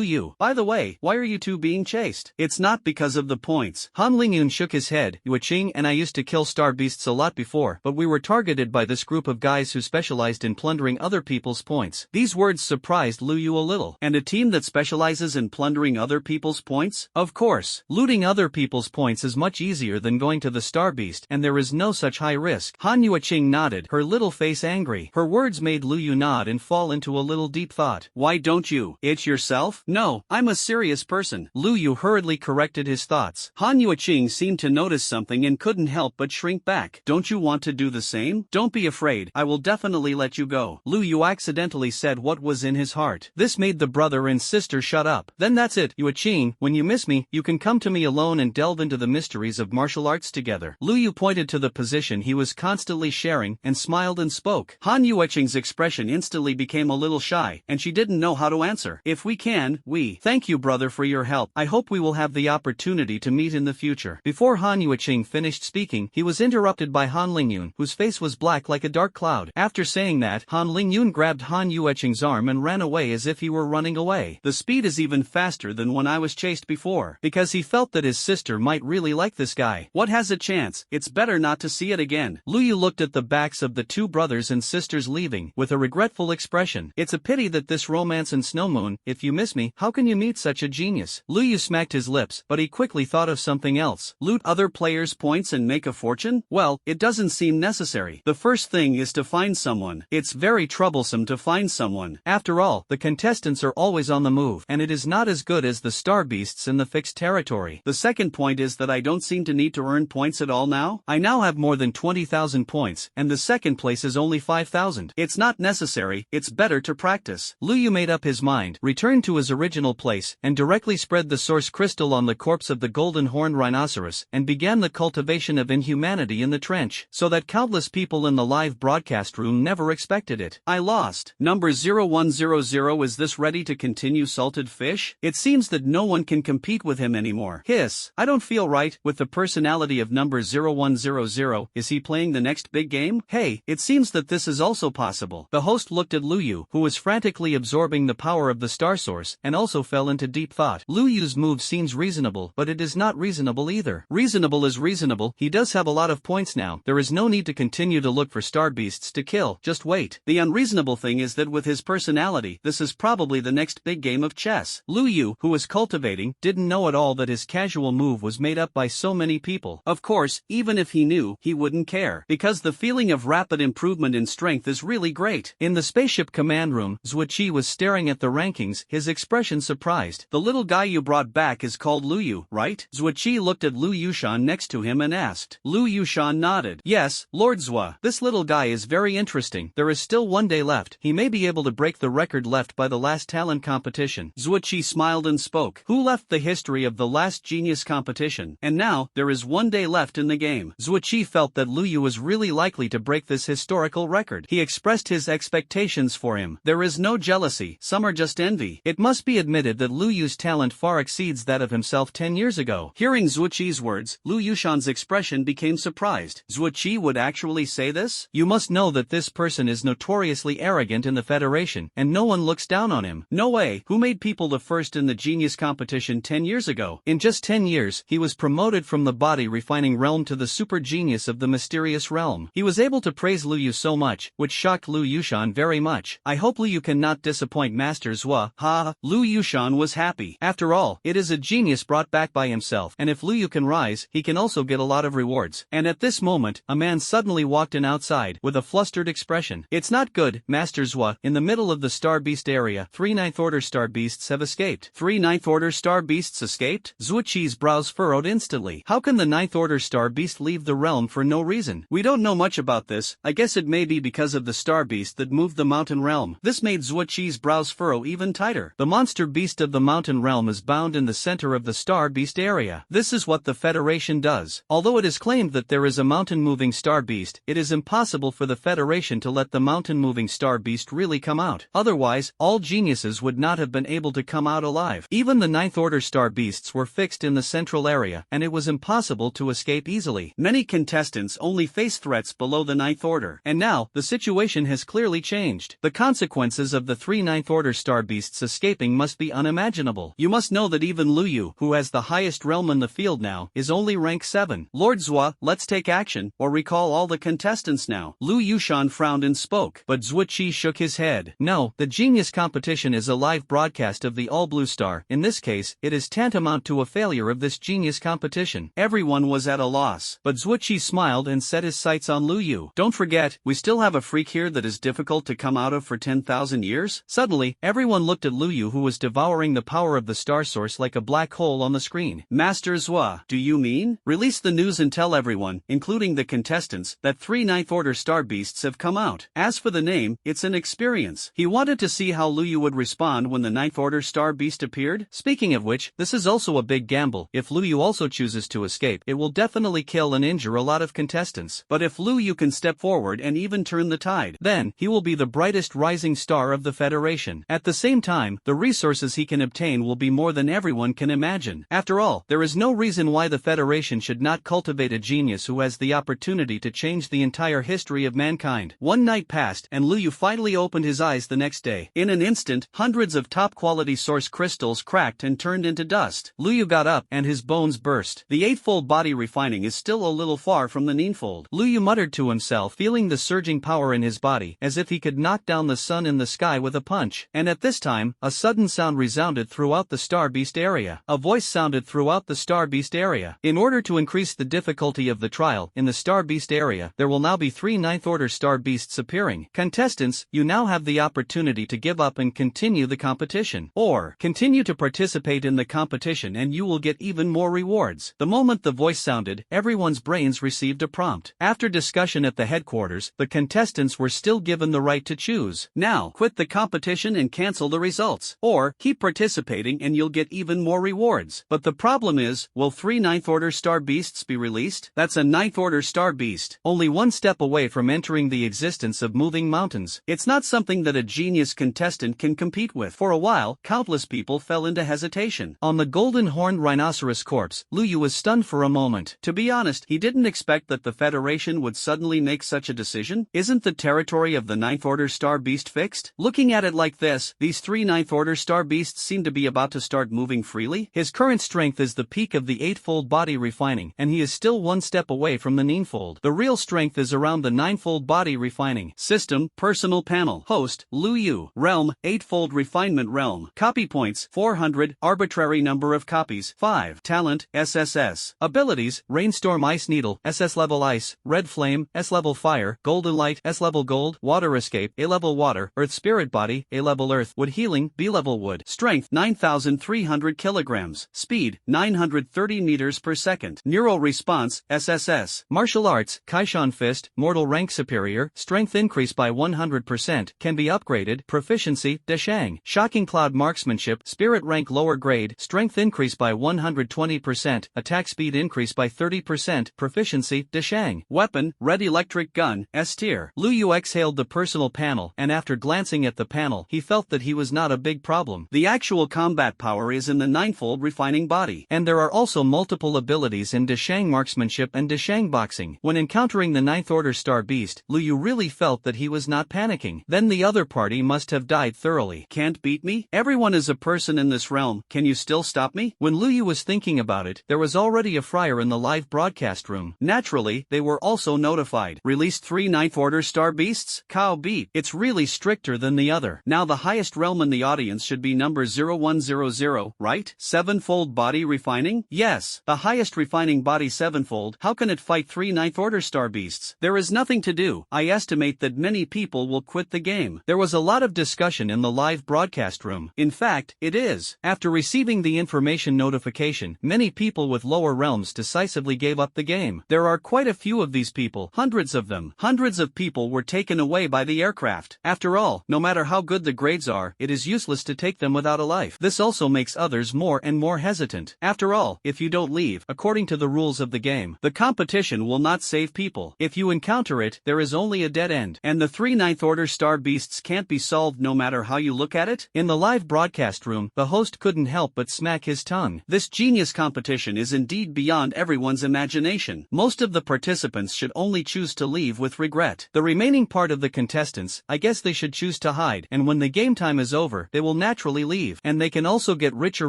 Yu. By the way, why are you two being chased? It's not because of the points. Han Lingyun shook his head. Yueching and I used to kill star beasts a lot before, but we were targeted by this group of guys who specialized in plundering other people's points. These words surprised Liu Yu a little. And a team that specializes in plundering other people's points? Of course, looting other people's points is much easier than going to the Star Beast, and there is no such high risk. Han Yueching nodded, her little face angry. Her words made Lu Yu nod and fall into a little deep thought. Why don't you itch yourself? No, I'm a serious person. Lu Yu hurriedly corrected his thoughts. Han Yueching seemed to notice something and couldn't help but shrink back. Don't you want to do the same? Don't be afraid, I will definitely let you go. Lu Yu accidentally said what was in his heart. This made the brother and sister shut up. Then that's it, Yueching, when you miss me, you can come to me alone and delve into the mysteries of martial arts together. Lu Yu pointed to the position he was constantly sharing and smiled and spoke. Han Yueching's expression instantly became a little shy, and she didn't know how to answer. If we can, we thank you, brother, for your help. I hope we will have the opportunity to meet in the future. Before Han Yueching finished speaking, he was interrupted by Han Lingyun, whose face was black like a dark cloud. After saying that, Han Lingyun grabbed Han Yueching's arm and ran away as if he were running away. The speed is even faster than when I was chased before, because he felt that his sister might really like this guy. What has a chance? It's better not to see it again. Lu Yu looked at the backs of the two brothers and sisters leaving, with a regretful expression. It's a pity that this romance in Snow Moon. If you miss me, how can you meet such a genius? Lu Yu smacked his lips, but he quickly thought of something else. Loot other players' points and make a fortune? Well, it doesn't seem necessary. The first thing is to find someone. It's very troublesome to find someone. After all, the contestants are always on the move, and it is not as good as the Star Beasts in the fixed territory. The second point is that I don't seem to need to earn points at all now. I now have more than 20,000 points, and the second place is only 5,000. It's not necessary, it's better to practice. Lu Yu made up his mind, returned to his original place, and directly spread the source crystal on the corpse of the golden horned rhinoceros, and began the cultivation of inhumanity in the trench, so that countless people in the live broadcast room never expected it. I lost. Number 0100, is this ready to continue? Salted fish? It seems that no one can compete with him anymore. Hiss. I don't feel right. With the personality of number 0100, is he playing the next big game? Hey, it seems that this is also possible. The host looked at Lu Yu, who was frantically absorbing the power of the star source, and also fell into deep thought. Lu Yu's move seems reasonable, but it is not reasonable either. Reasonable is reasonable, he does have a lot of points now. There is no need to continue to look for star beasts to kill, just wait. The unreasonable thing is that with his personality, this is probably the next big game of chess. Lu Yu, who was cultivating, didn't know at all that his casual move was made up by so many people. Of course, even if he knew, he wouldn't care, because the feeling of rapid improvement in strength is really great. In the spaceship command room, Zuoqi was staring at the rankings, his expression surprised. The little guy you brought back is called Lu Yu, right? Zuoqi looked at Lu Yushan next to him and asked. Lu Yushan nodded. Yes, Lord Zua. This little guy is very interesting. There is still one day left. He may be able to break the record left by the last talent competition. Zuoqi smiled and spoke. Who left the history of the last genius competition? And now, there is one day left in the game. Zuoqi felt that Lu Yu was really likely to break this historical record. He expressed his expectations for him. There is no jealousy, some are just envy. It must be admitted that Lu Yu's talent far exceeds that of himself 10 years ago. Hearing Zuoqi's words, Lu Yushan's expression became surprised. Zuoqi would actually say this? You must know that this person is notoriously arrogant in the Federation, and no one looks down on him. No way. Who made people the first in the genius competition 10 years ago? In just 10 years, he was promoted from the body refining realm to the super genius of the mysterious realm. He was able to praise Lu Yu so much, which shocked Lu Yushan very much. I hope Lu Yu cannot disappoint Master Zua. Ha! Lu Yushan was happy. After all, it is a genius brought back by himself, and if Lu Yu can rise, he can also get a lot of rewards. And at this moment, a man suddenly walked in outside, with a flustered expression. It's not good, Master Zua. In the middle of the Star Beast area, 3 Ninth Order Star Beasts have escaped. 3 Ninth Order Star Beasts escaped? Zuoqi's brows furrowed instantly. How can the Ninth Order Star Beast leave the realm for no reason? We don't know much about this. I guess it may be because of the Star Beast that moved the mountain realm. This made Zuoqi's brows furrow even tighter. The monster beast of the mountain realm is bound in the center of the Star Beast area. This is what the Federation does. Although it is claimed that there is a mountain-moving Star Beast, it is impossible for the Federation to let the mountain-moving Star Beast really come out. Otherwise, all geniuses would not have been able to come out alive. Even the Ninth Order Star Beasts were fixed in the central area, and it was impossible to escape easily. Many contestants only face threats below the Ninth Order, and now, the situation has clearly changed. The consequences of the 3 Ninth Order Star Beasts escaping must be unimaginable. You must know that even Lu Yu, who has the highest realm in the field now, is only rank 7. Lord Zua, let's take action, or recall all the contestants now. Lu Yushan frowned and spoke, but Zuoqi shook his head. No, the genius competition is a live broadcast of the All Blue Star. In this case, it is tantamount to a failure of this genius competition. Everyone was at a loss, but Zhuqi smiled and set his sights on Lu Yu. Don't forget, we still have a freak here that is difficult to come out of for 10,000 years? Suddenly, everyone looked at Lu Yu, who was devouring the power of the star source like a black hole on the screen. Master Zhua, do you mean? Release the news and tell everyone, including the contestants, that 3 ninth order star beasts have come out. As for the name, it's an experience. He wanted to see how Lu Yu would respond when the ninth order star beast appeared. Speaking of which, this is also a big gamble. If Lu Yu also chooses to escape, it will definitely kill and injure a lot of contestants. But if Lu Yu can step forward and even turn the tide, then he will be the brightest rising star of the Federation. At the same time, the resources he can obtain will be more than everyone can imagine. After all, there is no reason why the Federation should not cultivate a genius who has the opportunity to change the entire history of mankind. One night passed, and Lu Yu finally opened his eyes the next day. In an instant, hundreds of top-quality source crystals cracked and turned into dust. Lu Yu got up, and his bones burst. The eightfold body refining is still a little far from the ninefold. Lu Yu muttered to himself, feeling the surging power in his body, as if he could knock down the sun in the sky with a punch. And at this time, a sudden sound resounded throughout the Star Beast area. A voice sounded throughout the Star Beast area. In order to increase the difficulty of the trial, in the Star Beast area, there will now be 3 ninth order star beasts appearing. Contestants, you now have the opportunity to give up and continue the competition. Or, continue to participate in the competition and you will get even more rewards. The moment the voice sounded, everyone's brains received a prompt. After discussion at the headquarters, the contestants were still given the right to choose. Now, quit the competition and cancel the results. Or, keep participating and you'll get even more rewards. But the problem is, will 3 ninth order star beasts be released? That's a ninth order star beast, only one step away from entering the existence of moving mountains. It's not something that a genius contestant can compete with. For a while, countless people fell into hesitation. On the golden horned rhinoceros corpse, Lu Yu was stunned for a moment. To be honest, he didn't expect that the Federation would suddenly make such a decision. Isn't the territory of the ninth order star beast fixed? Looking at it like this, these 3 ninth order star beasts seem to be about to start moving freely. His current strength is the peak of the eightfold body refining, and he is still one step away from the ninefold. The real strength is around the ninefold body refining. System, personal panel. Host, Lu Yu. Realm, eightfold refinement realm. Copy points, 400. Arbitrary number of copies, 5. Talent, SSS. Abilities, Rainstorm Ice Needle, SS-level ice, Red Flame, S-level fire, Golden Light, S-level gold, Water Escape, A-level water, Earth Spirit Body, A-level earth, Wood Healing, B-level wood. Strength, 9,300 kilograms. Speed, 930 meters per second. Neural response, SSS. Martial arts, Kaishan Fist, mortal rank superior, strength increase by 100%, can be upgraded. Proficiency, Deshang. Shocking cloud marksmanship, spirit rank lower grade, strength increase by 120%, attack speed increase by 30%, proficiency, Deshang. Weapon, red electric gun, S tier. Lu Yu exhaled the personal panel, and after glancing at the panel, he felt that he was not a big problem. The actual combat power is in the ninefold refining body. And there are also multiple abilities in Deshang marksmanship and Deshang boxing. When encountering the ninth order star beast, Lu Yu really felt that he was not panicking. Then the other party must have died thoroughly. Can't beat me? Everyone is a person in this realm. Can you still stop me? When Lu Yu was thinking about it, there was already a friar in the live broadcast room. Naturally, they were also notified. Released 3 ninth order star beasts? Cow beat. It's really stricter than the other. Now the highest realm in the audience should be number 0100, right? Sevenfold body refining? Yes, the highest refining body sevenfold. How can it fight 3 ninth order star beasts? There is nothing to do. I estimate that many people will quit the game. There was a lot of discussion in the live broadcast room. In fact, it is. After receiving the information notification, many people with lower realms decisively gave up the game. There are quite a few of these people, hundreds of them. Hundreds of people were taken away by the aircraft. After all, no matter how good the grades are, it is useless to take them without a life. This also makes others more and more hesitant. After all, if you don't leave, according to the rules of the game, the competition will not save people. If you encounter it, there is only a dead end. And the 3 ninth order star beasts can't be solved no matter how you look at it. In the live broadcast room, the host couldn't help but smack his tongue. This genius competition is indeed beyond everyone's imagination. Most of the participants should only choose to leave with regret. The remaining part of the contestants, I guess they should choose to hide, and when the game time is over, they will naturally leave. And they can also get richer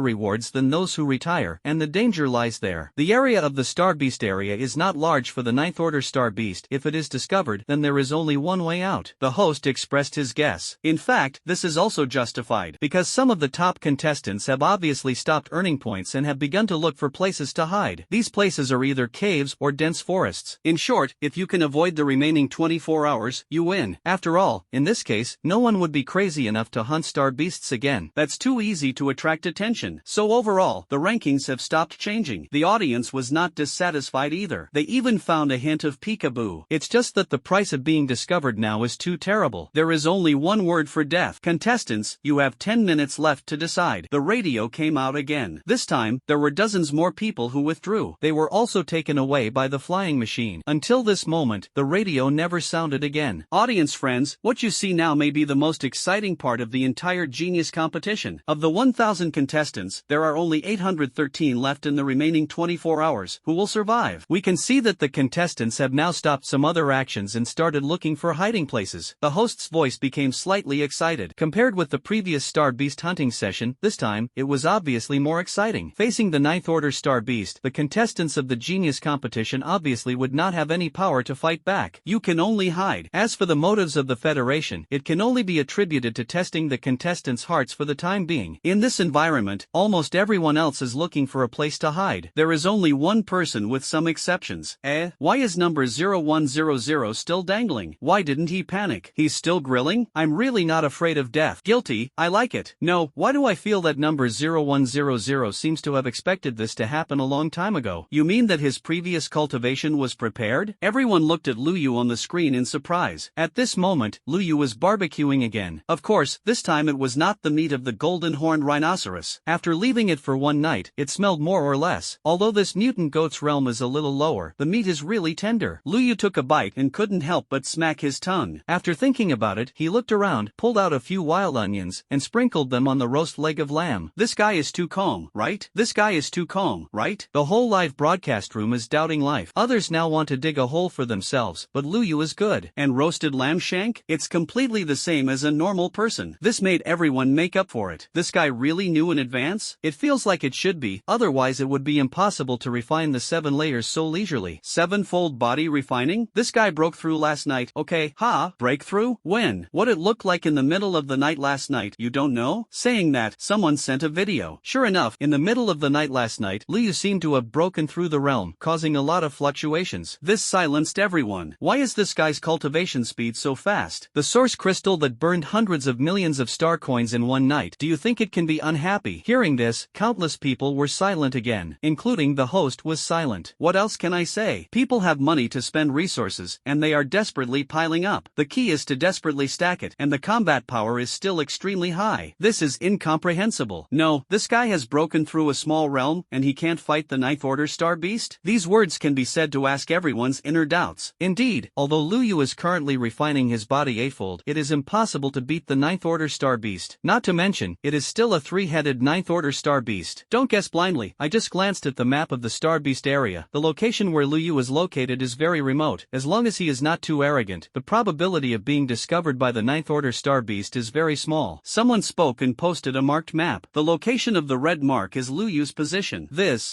rewards than those who retire, and the danger lies there. The area of the Star Beast area is not large for the ninth order star beast. If it is discovered, then there is only one way out. The host expressed his guess. In fact, this is also justified, because some of the top contestants have obviously obviously stopped earning points and have begun to look for places to hide. These places are either caves or dense forests. In short, if you can avoid the remaining 24 hours, you win. After all, in this case, no one would be crazy enough to hunt star beasts again. That's too easy to attract attention. So overall, the rankings have stopped changing. The audience was not dissatisfied either. They even found a hint of peekaboo. It's just that the price of being discovered now is too terrible. There is only one word for death. Contestants, you have 10 minutes left to decide. The radio came out again. This time, there were dozens more people who withdrew. They were also taken away by the flying machine. Until this moment, the radio never sounded again. Audience friends, what you see now may be the most exciting part of the entire Genius competition. Of the 1,000 contestants, there are only 813 left in the remaining 24 hours. Who will survive? We can see that the contestants have now stopped some other actions and started looking for hiding places. The host's voice became slightly excited. Compared with the previous star beast hunting session, this time, it was obviously more exciting. Facing the 9th order star beast, the contestants of the Genius competition obviously would not have any power to fight back. You can only hide. As for the motives of the Federation, it can only be attributed to testing the contestants' hearts for the time being. In this environment, almost everyone else is looking for a place to hide. There is only one person with some exceptions. Why is number 0100 still dangling? Why didn't he panic? He's still grilling? I'm really not afraid of death. Guilty, I like it. No, why do I feel that number 0100 seems to have expected this to happen a long time ago? You mean that his previous cultivation was prepared? Everyone looked at Luyu on the screen in surprise. At this moment, Luyu was barbecuing again. Of course, this time it was not the meat of the golden-horned rhinoceros. After leaving it for one night, it smelled more or less. Although this mutant goat's realm is a little lower, the meat is really tender. Luyu took a bite and couldn't help but smack his tongue. After thinking about it, he looked around, pulled out a few wild onions, and sprinkled them on the roast leg of lamb. This guy is too calm, right? This guy is too calm, right? The whole live broadcast room is doubting life. Others now want to dig a hole for themselves, but Luyu is good. And roasted lamb shank? It's completely the same as a normal person. This made everyone make up for it. This guy really knew in advance? It feels like it should be, otherwise it would be impossible to refine the 7 layers so leisurely. 7-fold body refining? This guy broke through last night. Okay, breakthrough? When? What it looked like in the middle of the night last night, you don't know? Saying that, someone sent a video. Sure enough, in the middle of the night last night, Luyu seemed to have broken through the realm, causing a lot of fluctuations. This silenced everyone. Why is this guy's cultivation speed so fast? The source crystal that burned hundreds of millions of star coins in one night. Do you think it can be unhappy? Hearing this, countless people were silent again, including the host was silent. What else can I say? People have money to spend resources, and they are desperately piling up. The key is to desperately stack it, and the combat power is still extremely high. This is incomprehensible. No, this guy has broken through a small realm, and he can't fight the 9th order star beast? These words can be said to ask everyone's inner doubts. Indeed, although Luyu is currently refining his body eightfold, it is impossible to beat the 9th order star beast. Not to mention, it is still a 3-headed 9th order star beast. Don't guess blindly. I just glanced at the map of the star beast area. The location where Luyu is located is very remote. As long as he is not too arrogant, the probability of being discovered by the 9th order star beast is very small. Someone spoke and posted a marked map. The location of the red mark is Luyu's position.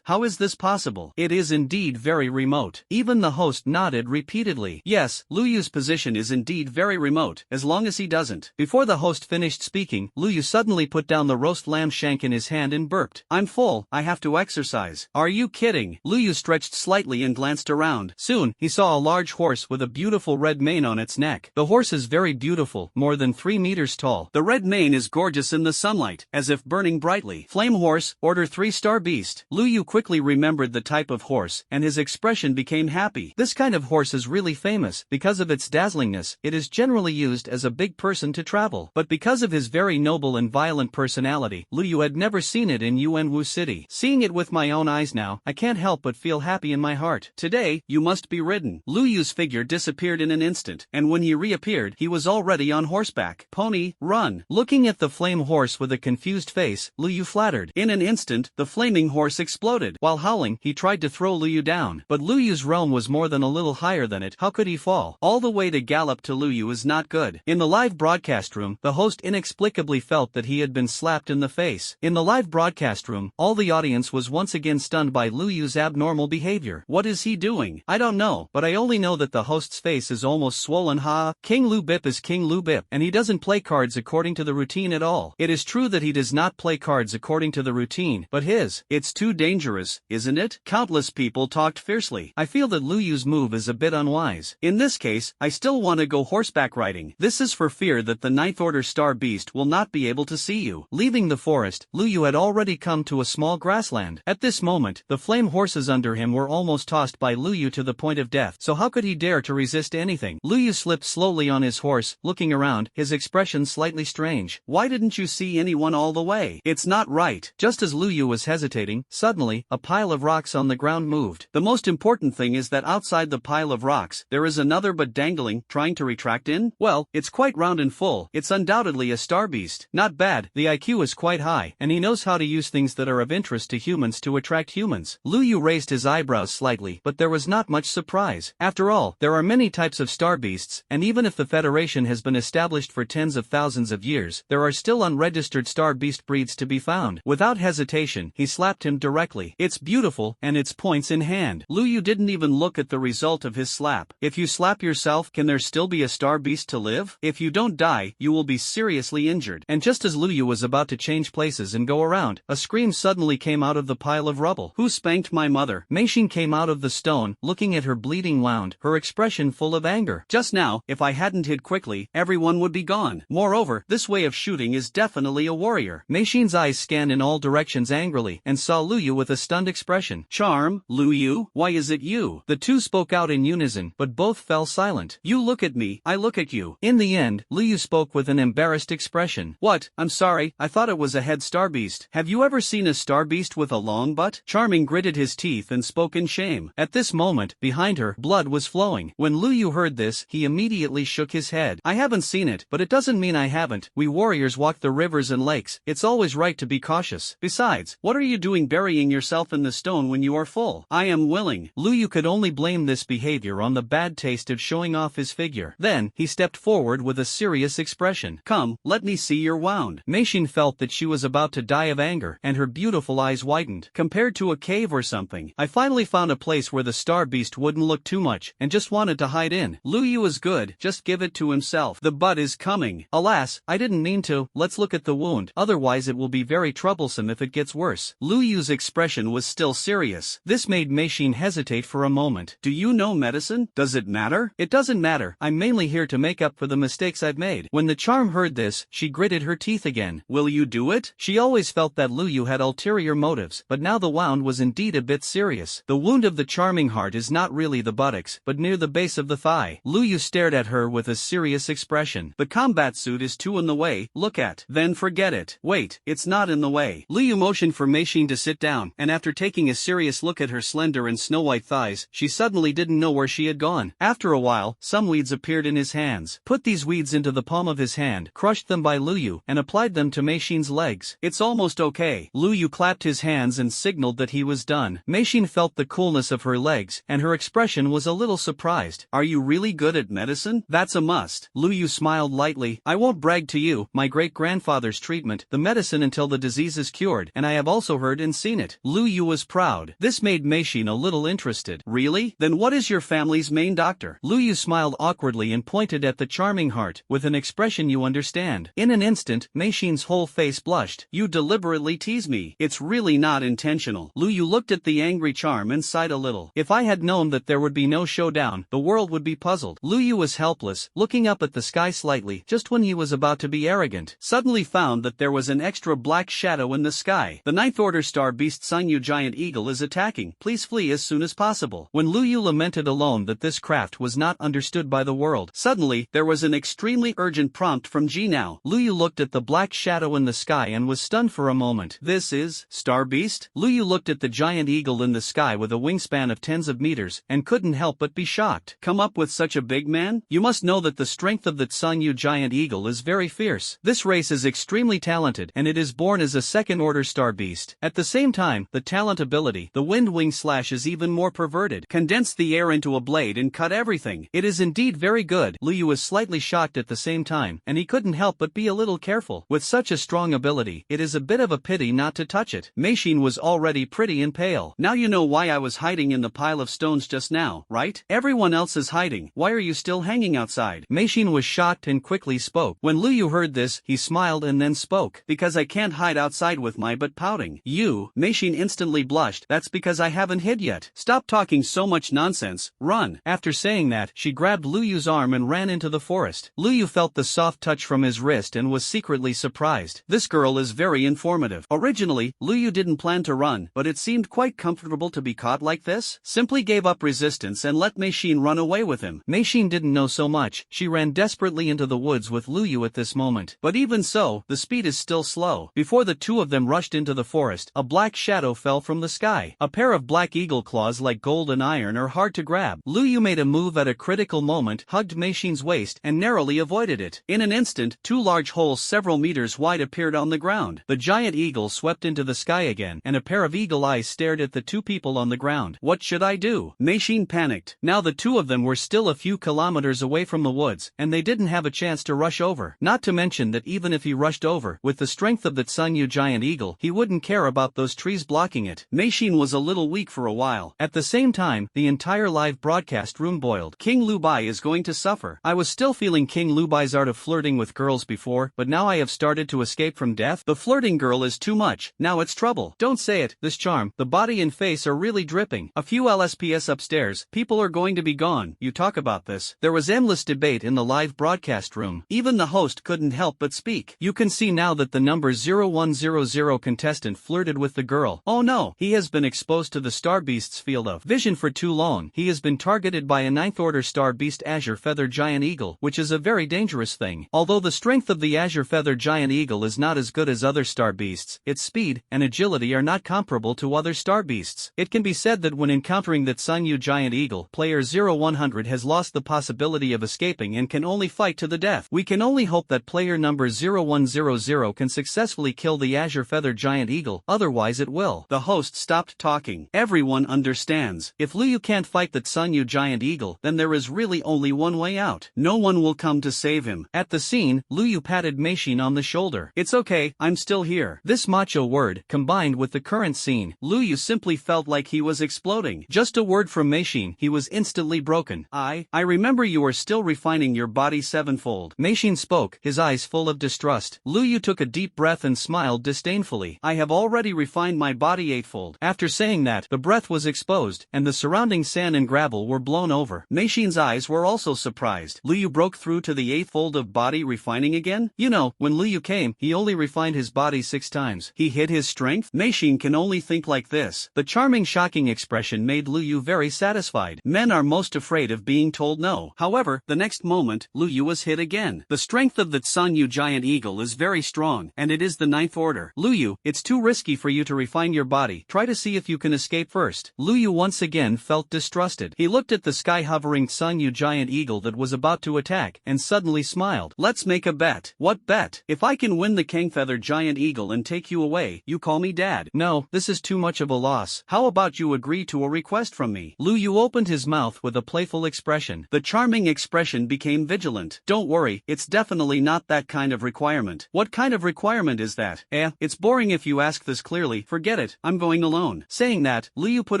How is this possible? It is indeed very remote. Even the host nodded repeatedly. Yes, Luyu's position is indeed very remote, as long as he doesn't. Before the host finished speaking, Luyu suddenly put down the roast lamb shank in his hand and burped. I'm full, I have to exercise. Are you kidding? Luyu stretched slightly and glanced around. Soon, he saw a large horse with a beautiful red mane on its neck. The horse is very beautiful, more than 3 meters tall. The red mane is gorgeous in the sunlight, as if burning brightly. Flame horse, order 3-star beast. Luyu quickly remembered the type of horse, and his expression became happy. This kind of horse is really famous. Because of its dazzlingness, it is generally used as a big person to travel. But because of his very noble and violent personality, Luyu had never seen it in Yuanwu City. Seeing it with my own eyes now, I can't help but feel happy in my heart. Today, you must be ridden. Luyu's figure disappeared in an instant, and when he reappeared, he was already on horseback. Pony, run. Looking at the flame horse with a confused face, Luyu flattered. In an instant, the flaming horse exploded. While howling, he tried to throw Luyu down, but Luyu's realm was more than a little higher than it. How could he fall? All the way to gallop to Luyu is not good. In the live broadcast room, the host inexplicably felt that he had been slapped in the face. In the live broadcast room, all the audience was once again stunned by Luyu's abnormal behavior. What is he doing? I don't know, but I only know that the host's face is almost swollen. King Lu Bip is King Lu Bip, and he doesn't play cards according to the routine at all. It is true that he does not play cards words according to the routine, but it's too dangerous, isn't it? Countless people talked fiercely. I feel that Lu Yu's move is a bit unwise. In this case, I still want to go horseback riding. This is for fear that the Ninth Order Star Beast will not be able to see you. Leaving the forest, Lu Yu had already come to a small grassland. At this moment, the flame horses under him were almost tossed by Lu Yu to the point of death, so how could he dare to resist anything? Lu Yu slipped slowly on his horse, looking around, his expression slightly strange. Why didn't you see anyone all the way? It's not right. Just as Lu Yu was hesitating, suddenly, a pile of rocks on the ground moved. The most important thing is that outside the pile of rocks, there is another but dangling, trying to retract in? Well, it's quite round and full. It's undoubtedly a star beast. Not bad, the IQ is quite high, and he knows how to use things that are of interest to humans to attract humans. Lu Yu raised his eyebrows slightly, but there was not much surprise. After all, there are many types of star beasts, and even if the Federation has been established for tens of thousands of years, there are still unregistered star beast breeds to be found. Without hesitation, he slapped him directly. It's beautiful, and it's points in hand. Lu Yu didn't even look at the result of his slap. If you slap yourself, can there still be a star beast to live? If you don't die, you will be seriously injured. And just as Lu Yu was about to change places and go around, a scream suddenly came out of the pile of rubble. Who spanked my mother? Mei Xin came out of the stone, looking at her bleeding wound, her expression full of anger. Just now, if I hadn't hid quickly, everyone would be gone. Moreover, this way of shooting is definitely a warrior. Mei Xin's eyes scanned in all directions angrily, and saw Lu Yu with a stunned expression. Charm, Lu Yu, why is it you? The two spoke out in unison, but both fell silent. You look at me, I look at you. In the end, Lu Yu spoke with an embarrassed expression. What? I'm sorry, I thought it was a head star beast. Have you ever seen a star beast with a long butt? Charming gritted his teeth and spoke in shame. At this moment, behind her, blood was flowing. When Lu Yu heard this, he immediately shook his head. I haven't seen it, but it doesn't mean I haven't. We warriors walk the rivers and lakes. It's always right to be cautious. Besides, what are you doing burying yourself in the stone when you are full? I am willing. Lu Yu could only blame this behavior on the bad taste of showing off his figure. Then, he stepped forward with a serious expression. Come, let me see your wound. Mei Xin felt that she was about to die of anger, and her beautiful eyes widened. Compared to a cave or something, I finally found a place where the star beast wouldn't look too much, and just wanted to hide in. Lu Yu is good, just give it to himself. The butt is coming. Alas, I didn't mean to. Let's look at the wound, otherwise it will be very troublesome if it gets worse. Lu Yu's expression was still serious. This made Mei Xin hesitate for a moment. Do you know medicine? Does it matter? It doesn't matter. I'm mainly here to make up for the mistakes I've made. When the charm heard this, she gritted her teeth again. Will you do it? She always felt that Lu Yu had ulterior motives, but now the wound was indeed a bit serious. The wound of the charming heart is not really the buttocks, but near the base of the thigh. Lu Yu stared at her with a serious expression. The combat suit is too in the way, look at. Then forget it. Wait, it's not in the way. Lu Yu motioned for Mei Xin to sit down, and after taking a serious look at her slender and snow-white thighs, she suddenly didn't know where she had gone. After a while, some weeds appeared in his hands. Put these weeds into the palm of his hand, crushed them by Lu Yu, and applied them to Mei Xin's legs. It's almost okay. Lu Yu clapped his hands and signaled that he was done. Mei Xin felt the coolness of her legs, and her expression was a little surprised. Are you really good at medicine? That's a must. Lu Yu smiled lightly. I won't brag to you, my great-grandfather's treatment, the medicine until the disease is cured, and I have also heard and seen it. Lu Yu was proud. This made Mei Xin a little interested. Really? Then what is your family's main doctor? Lu Yu smiled awkwardly and pointed at the charming heart, with an expression you understand. In an instant, Mei Xin's whole face blushed. You deliberately tease me. It's really not intentional. Lu Yu looked at the angry charm and sighed a little. If I had known that there would be no showdown, the world would be puzzled. Lu Yu was helpless, looking up at the sky slightly, just when he was about to be arrogant. Suddenly found that there was an extra black shadow in the sky. The Ninth Order Star Beast Sunyu Giant Eagle is attacking. Please flee as soon as possible. When Lu Yu lamented alone that this craft was not understood by the world, suddenly, there was an extremely urgent prompt from Jinao. Lu Yu looked at the black shadow in the sky and was stunned for a moment. This is Star Beast? Lu Yu looked at the giant eagle in the sky with a wingspan of tens of meters, and couldn't help but be shocked. Come up with such a big man? You must know that the strength of the Sunyu Giant Eagle is very fierce. This race is extremely talented, and it is born as a second-order star beast. At the same time, the talent ability, the wind wing slash is even more perverted. Condense the air into a blade and cut everything. It is indeed very good. Lu Yu was slightly shocked at the same time, and he couldn't help but be a little careful. With such a strong ability, it is a bit of a pity not to touch it. Mei Xin was already pretty and pale. Now you know why I was hiding in the pile of stones just now, right? Everyone else is hiding. Why are you still hanging outside? Mei Xin was shocked and quickly spoke. When Lu Yu heard this, he smiled and then spoke. Because I can't hide outside with my butt pouting. You, Meishin instantly blushed. That's because I haven't hid yet. Stop talking so much nonsense, run. After saying that, she grabbed Lu Yu's arm and ran into the forest. Lu Yu felt the soft touch from his wrist and was secretly surprised. This girl is very informative. Originally, Lu Yu didn't plan to run, but it seemed quite comfortable to be caught like this. Simply gave up resistance and let Meishin run away with him. Meishin didn't know so much. She ran desperately into the woods with Lu Yu at this moment. But even so, the speed is still slow. Before the two of them rushed into the forest, a black shadow fell from the sky. A pair of black eagle claws like gold and iron are hard to grab. Lu Yu made a move at a critical moment, hugged Meishin's waist, and narrowly avoided it. In an instant, two large holes several meters wide appeared on the ground. The giant eagle swept into the sky again, and a pair of eagle eyes stared at the two people on the ground. What should I do? Meishin panicked. Now the two of them were still a few kilometers away from the woods, and they didn't have a chance to rush over. Not to mention that even if he rushed over, with the strength of that Sunyu giant eagle, he wouldn't care about those trees blocking it. Meishin was a little weak for a while. At the same time, the entire live broadcast room boiled. King Lu Bai is going to suffer. I was still feeling King Lu Bai's art of flirting with girls before, but now I have started to escape from death. The flirting girl is too much. Now it's trouble. Don't say it. This charm, the body and face are really dripping. A few LSPS upstairs. People are going to be gone. You talk about this. There was endless debate in the live broadcast room. Even the host couldn't help but speak. You can see now that the number 0100 contestant flirted with the girl. Oh no, he has been exposed to the Star Beast's field of vision for too long. He has been targeted by a 9th order Star Beast Azure Feather Giant Eagle, which is a very dangerous thing. Although the strength of the Azure Feather Giant Eagle is not as good as other Star Beasts, its speed and agility are not comparable to other Star Beasts. It can be said that when encountering that Sunyu Giant Eagle, player 0100 has lost the possibility of escaping and can only fight to the death. We can only hope that player number 0100 can successfully kill the Azure Feather Giant Eagle, otherwise it will. The host stopped talking. Everyone understands. If Lu Yu can't fight that Sunyu Giant Eagle, then there is really only one way out. No one will come to save him. At the scene, Lu Yu patted Meishin on the shoulder. It's okay, I'm still here. This macho word, combined with the current scene, Lu Yu simply felt like he was exploding. Just a word from Meishin, he was instantly broken. I remember you are still refining your body sevenfold. Meishin spoke, his eyes full of distrust. Lu Yu took a deep breath and smiled disdainfully. I have already refined my body eightfold. After saying that, the breath was exposed, and the surrounding sand and gravel were blown over. Meishin's eyes were also surprised. Lu Yu broke through to the eightfold of body refining again? You know, when Lu Yu came, he only refined his body 6 times. He hid his strength? Meishin can only think like this. The charming shocking expression made Lu Yu very satisfied. Men are most afraid of being told no. However, the next moment, Lu Yu was hit again. The strength of the Sunyu Giant Eagle is very strong, and it is the 9th order. Lu Yu, it's too risky for you to refine your body. Try to see if you can escape first. Lu Yu once again felt distrusted. He looked at the sky-hovering Sunyu Giant Eagle that was about to attack, and suddenly smiled. Let's make a bet. What bet? If I can win the Kangfeather Giant Eagle and take you away, you call me dad. No, this is too much of a loss. How about you agree to a request from me? Lu Yu opened his mouth with a playful expression. The charming expression became vigilant. Don't worry, it's definitely not that kind of requirement. What kind of requirement is that? It's boring if you ask this clearly. Forget it, I'm going alone. Saying that, Lu Yu put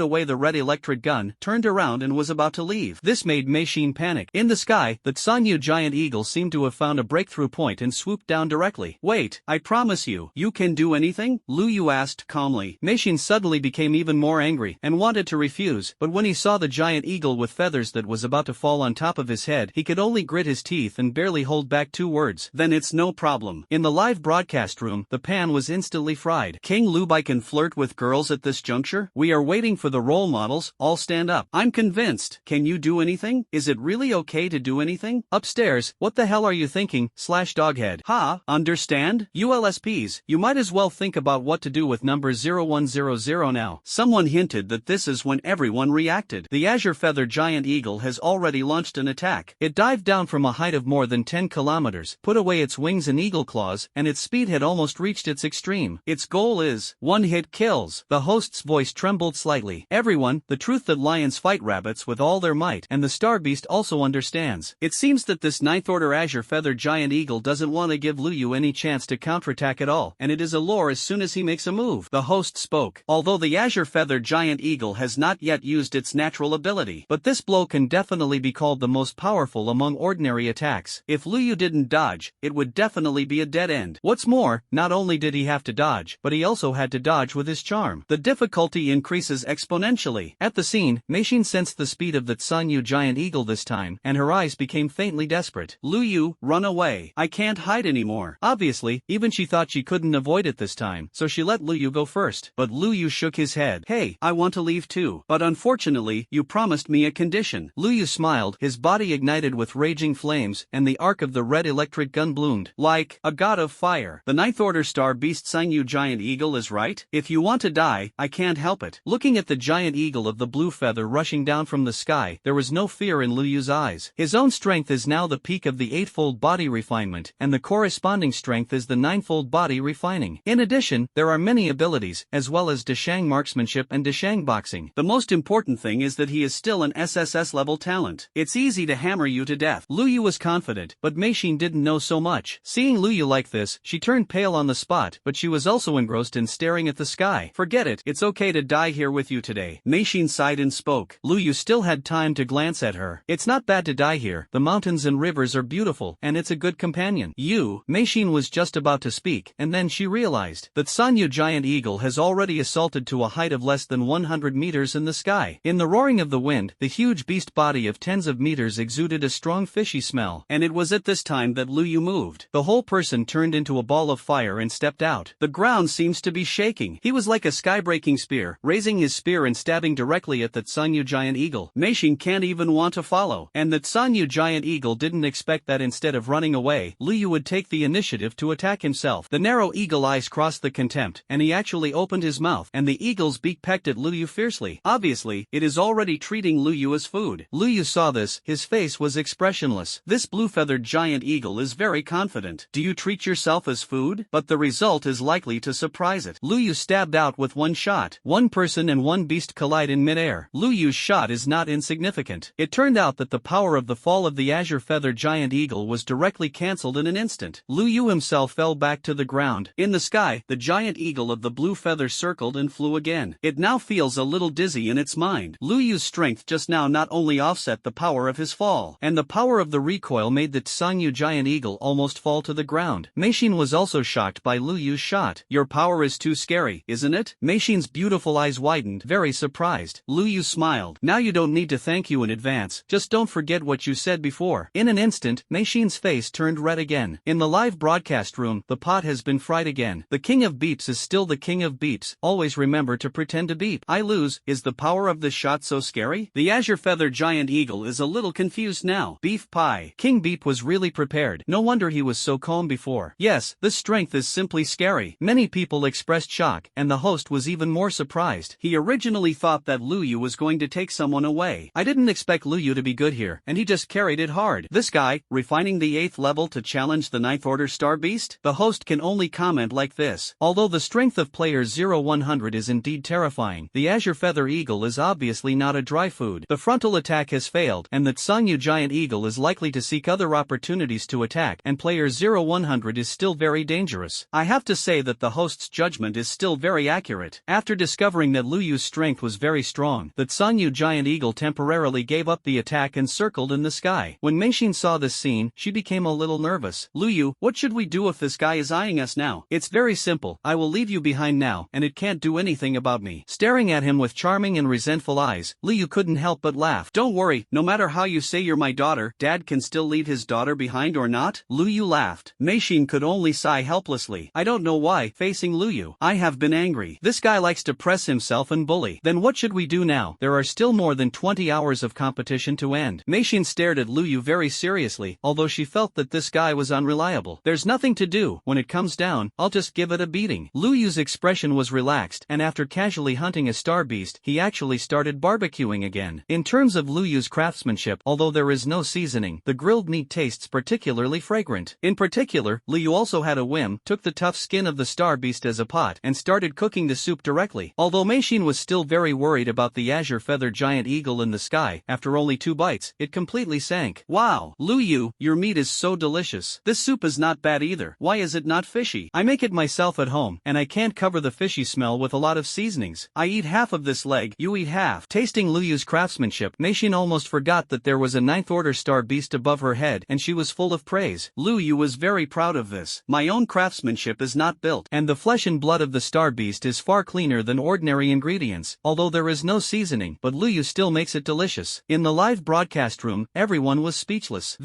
away the red electric gun, turned around and was about to leave. This made Meishin panic. In the sky, the Sunyu Giant Eagle seemed to have found a breakthrough point and swooped down directly. Wait, I promise you, you can do anything? Lu Yu asked calmly. Meishin suddenly became even more angry, and wanted to refuse, but when he saw the giant eagle with feathers that was about to fall on top of his head, he could only grit his teeth and barely hold back 2 words. Then it's no problem. In the live broadcast room, the pan was instantly fried. King Lu Bai can flirt with girls at this juncture? We are waiting for the role models, all stand up. I'm convinced. Can you do anything? Is it really okay to do anything? Upstairs, what the hell are you thinking, /doghead? Ha, understand? ULSPs, you might as well think about what to do with number 0100 now. Someone hinted that this is when everyone reacted. The Azure Feather Giant Eagle has already launched an attack. It dived down from a height of more than 10 kilometers, put away its wings and eagle claws, and its speed had almost reached its extreme. Its goal is one-hit kills. The host's voice trembled slightly. Everyone, the truth that lions fight rabbits with all their might, and the Star Beast also understands. It seems that this 9th order Azure Feather Giant Eagle doesn't want to give Lu Yu any chance to counterattack at all, and it is a lure as soon as he makes a move. The host spoke. Although the Azure Feather Giant Eagle has not yet used its natural ability, but this blow can definitely be called the most powerful among ordinary attacks. If Lu Yu didn't dodge, it would definitely be a dead end. What's more, not not only did he have to dodge, but he also had to dodge with his charm. The difficulty increases exponentially. At the scene, Meishin sensed the speed of that Sanyu giant eagle this time, and her eyes became faintly desperate. Lu Yu, run away. I can't hide anymore. Obviously, even she thought she couldn't avoid it this time, so she let Lu Yu go first. But Lu Yu shook his head. Hey, I want to leave too. But unfortunately, you promised me a condition. Lu Yu smiled, his body ignited with raging flames, and the arc of the red electric gun bloomed. Like a god of fire. The ninth order star beast Sanyu giant eagle is right. If you want to die, I can't help it. Looking at the giant eagle of the blue feather rushing down from the sky, there was no fear in Lu Yu's eyes. His own strength is now the peak of the eightfold body refinement, and the corresponding strength is the ninefold body refining. In addition, there are many abilities, as well as Deshang marksmanship and Deshang boxing. The most important thing is that he is still an SSS level talent. It's easy to hammer you to death. Lu Yu was confident, but Meishin didn't know so much. Seeing Lu Yu like this, she turned pale on the spot, but she was also engrossed in staring at the sky. Forget it, it's okay to die here with you today. Meishin sighed and spoke. Lu Yu still had time to glance at her. It's not bad to die here, the mountains and rivers are beautiful, and it's a good companion. Meishin was just about to speak, and then she realized that Sanyu giant eagle has already assaulted to a height of less than 100 meters in the sky. In the roaring of the wind, the huge beast body of tens of meters exuded a strong fishy smell, and it was at this time that Lu Yu moved. The whole person turned into a ball of fire and stepped out. The ground seems to be shaking. He was like a sky-breaking spear, raising his spear and stabbing directly at that Sanyu giant eagle. Meishin can't even want to follow, and that Sanyu giant eagle didn't expect that instead of running away, Lu Yu would take the initiative to attack himself. The narrow eagle eyes crossed the contempt, and he actually opened his mouth, and the eagle's beak pecked at Lu Yu fiercely. Obviously, it is already treating Lu Yu as food. Lu Yu saw this, his face was expressionless. This blue-feathered giant eagle is very confident. Do you treat yourself as food? But the result is likely to surprise it. Lu Yu stabbed out with one shot. One person and one beast collide in midair. Lu Yu's shot is not insignificant. It turned out that the power of the fall of the azure feather giant eagle was directly cancelled in an instant. Lu Yu himself fell back to the ground. In the sky, the giant eagle of the blue feather circled and flew again. It now feels a little dizzy in its mind. Lu Yu's strength just now not only offset the power of his fall, and the power of the recoil made the Sanyu giant eagle almost fall to the ground. Meishin was also shocked by Lu Yu's shot. Your power is too scary, isn't it? Meishin's beautiful eyes widened, very surprised. Lu Yu smiled. Now you don't need to thank you in advance, just don't forget what you said before. In an instant, Meishin's face turned red again. In the live broadcast room, the pot has been fried again. The king of beeps is still the king of beeps. Always remember to pretend to beep. I lose. Is the power of this shot so scary? The azure feather giant eagle is a little confused now. Beef pie. King Beep was really prepared. No wonder he was so calm before. Yes, this strength is simply scary. Many people expressed shock, and the host was even more surprised. He originally thought that Lu Yu was going to take someone away. I didn't expect Lu Yu to be good here, and he just carried it hard. This guy, refining the 8th level to challenge the 9th order star beast? The host can only comment like this. Although the strength of players 0-100 is indeed terrifying, the azure feather eagle is obviously not a dry food. The frontal attack has failed, and that Sanyu giant eagle is likely to seek other opportunities to attack, and player 0-100 is still very dangerous. I have to say that the host's judgment is still very accurate. After discovering that Lu Yu's strength was very strong, that Sanyu giant eagle temporarily gave up the attack and circled in the sky. When Meishin saw this scene, she became a little nervous. Lu Yu, what should we do if this guy is eyeing us now? It's very simple. I will leave you behind now, and it can't do anything about me. Staring at him with charming and resentful eyes, Lu Yu couldn't help but laugh. Don't worry, no matter how you say you're my daughter, Dad can still leave his daughter behind or not? Lu Yu laughed. Meishin could only sigh helplessly. I don't know why, facing Lu Yu. I have been angry. This guy likes to press himself and bully. Then what should we do now? There are still more than 20 hours of competition to end. Meishin stared at Lu Yu very seriously, although she felt that this guy was unreliable. There's nothing to do. When it comes down, I'll just give it a beating. Lu Yu's expression was relaxed, and after casually hunting a star beast, he actually started barbecuing again. In terms of Lu Yu's craftsmanship, although there is no seasoning, the grilled meat tastes particularly fragrant. In particular, Lu Yu also had a whim, took the tough skin of the star beast as a pot, and started cooking the soup directly. Although Meishin was still very worried about the azure feather giant eagle in the sky, after only 2 bites, it completely sank. Wow, Lu Yu, your meat is so delicious. This soup is not bad either. Why is it not fishy? I make it myself at home, and I can't cover the fishy smell with a lot of seasonings. I eat half of this leg, you eat half. Tasting Lu Yu's craftsmanship, Meishin almost forgot that there was a 9th order star beast above her head, and she was full of praise. Lu Yu was very proud of this. My own craftsmanship craftsmanship is not built. And the flesh and blood of the star beast is far cleaner than ordinary ingredients, although there is no seasoning, but Lu Yu still makes it delicious. In the live broadcast room, everyone was speechless.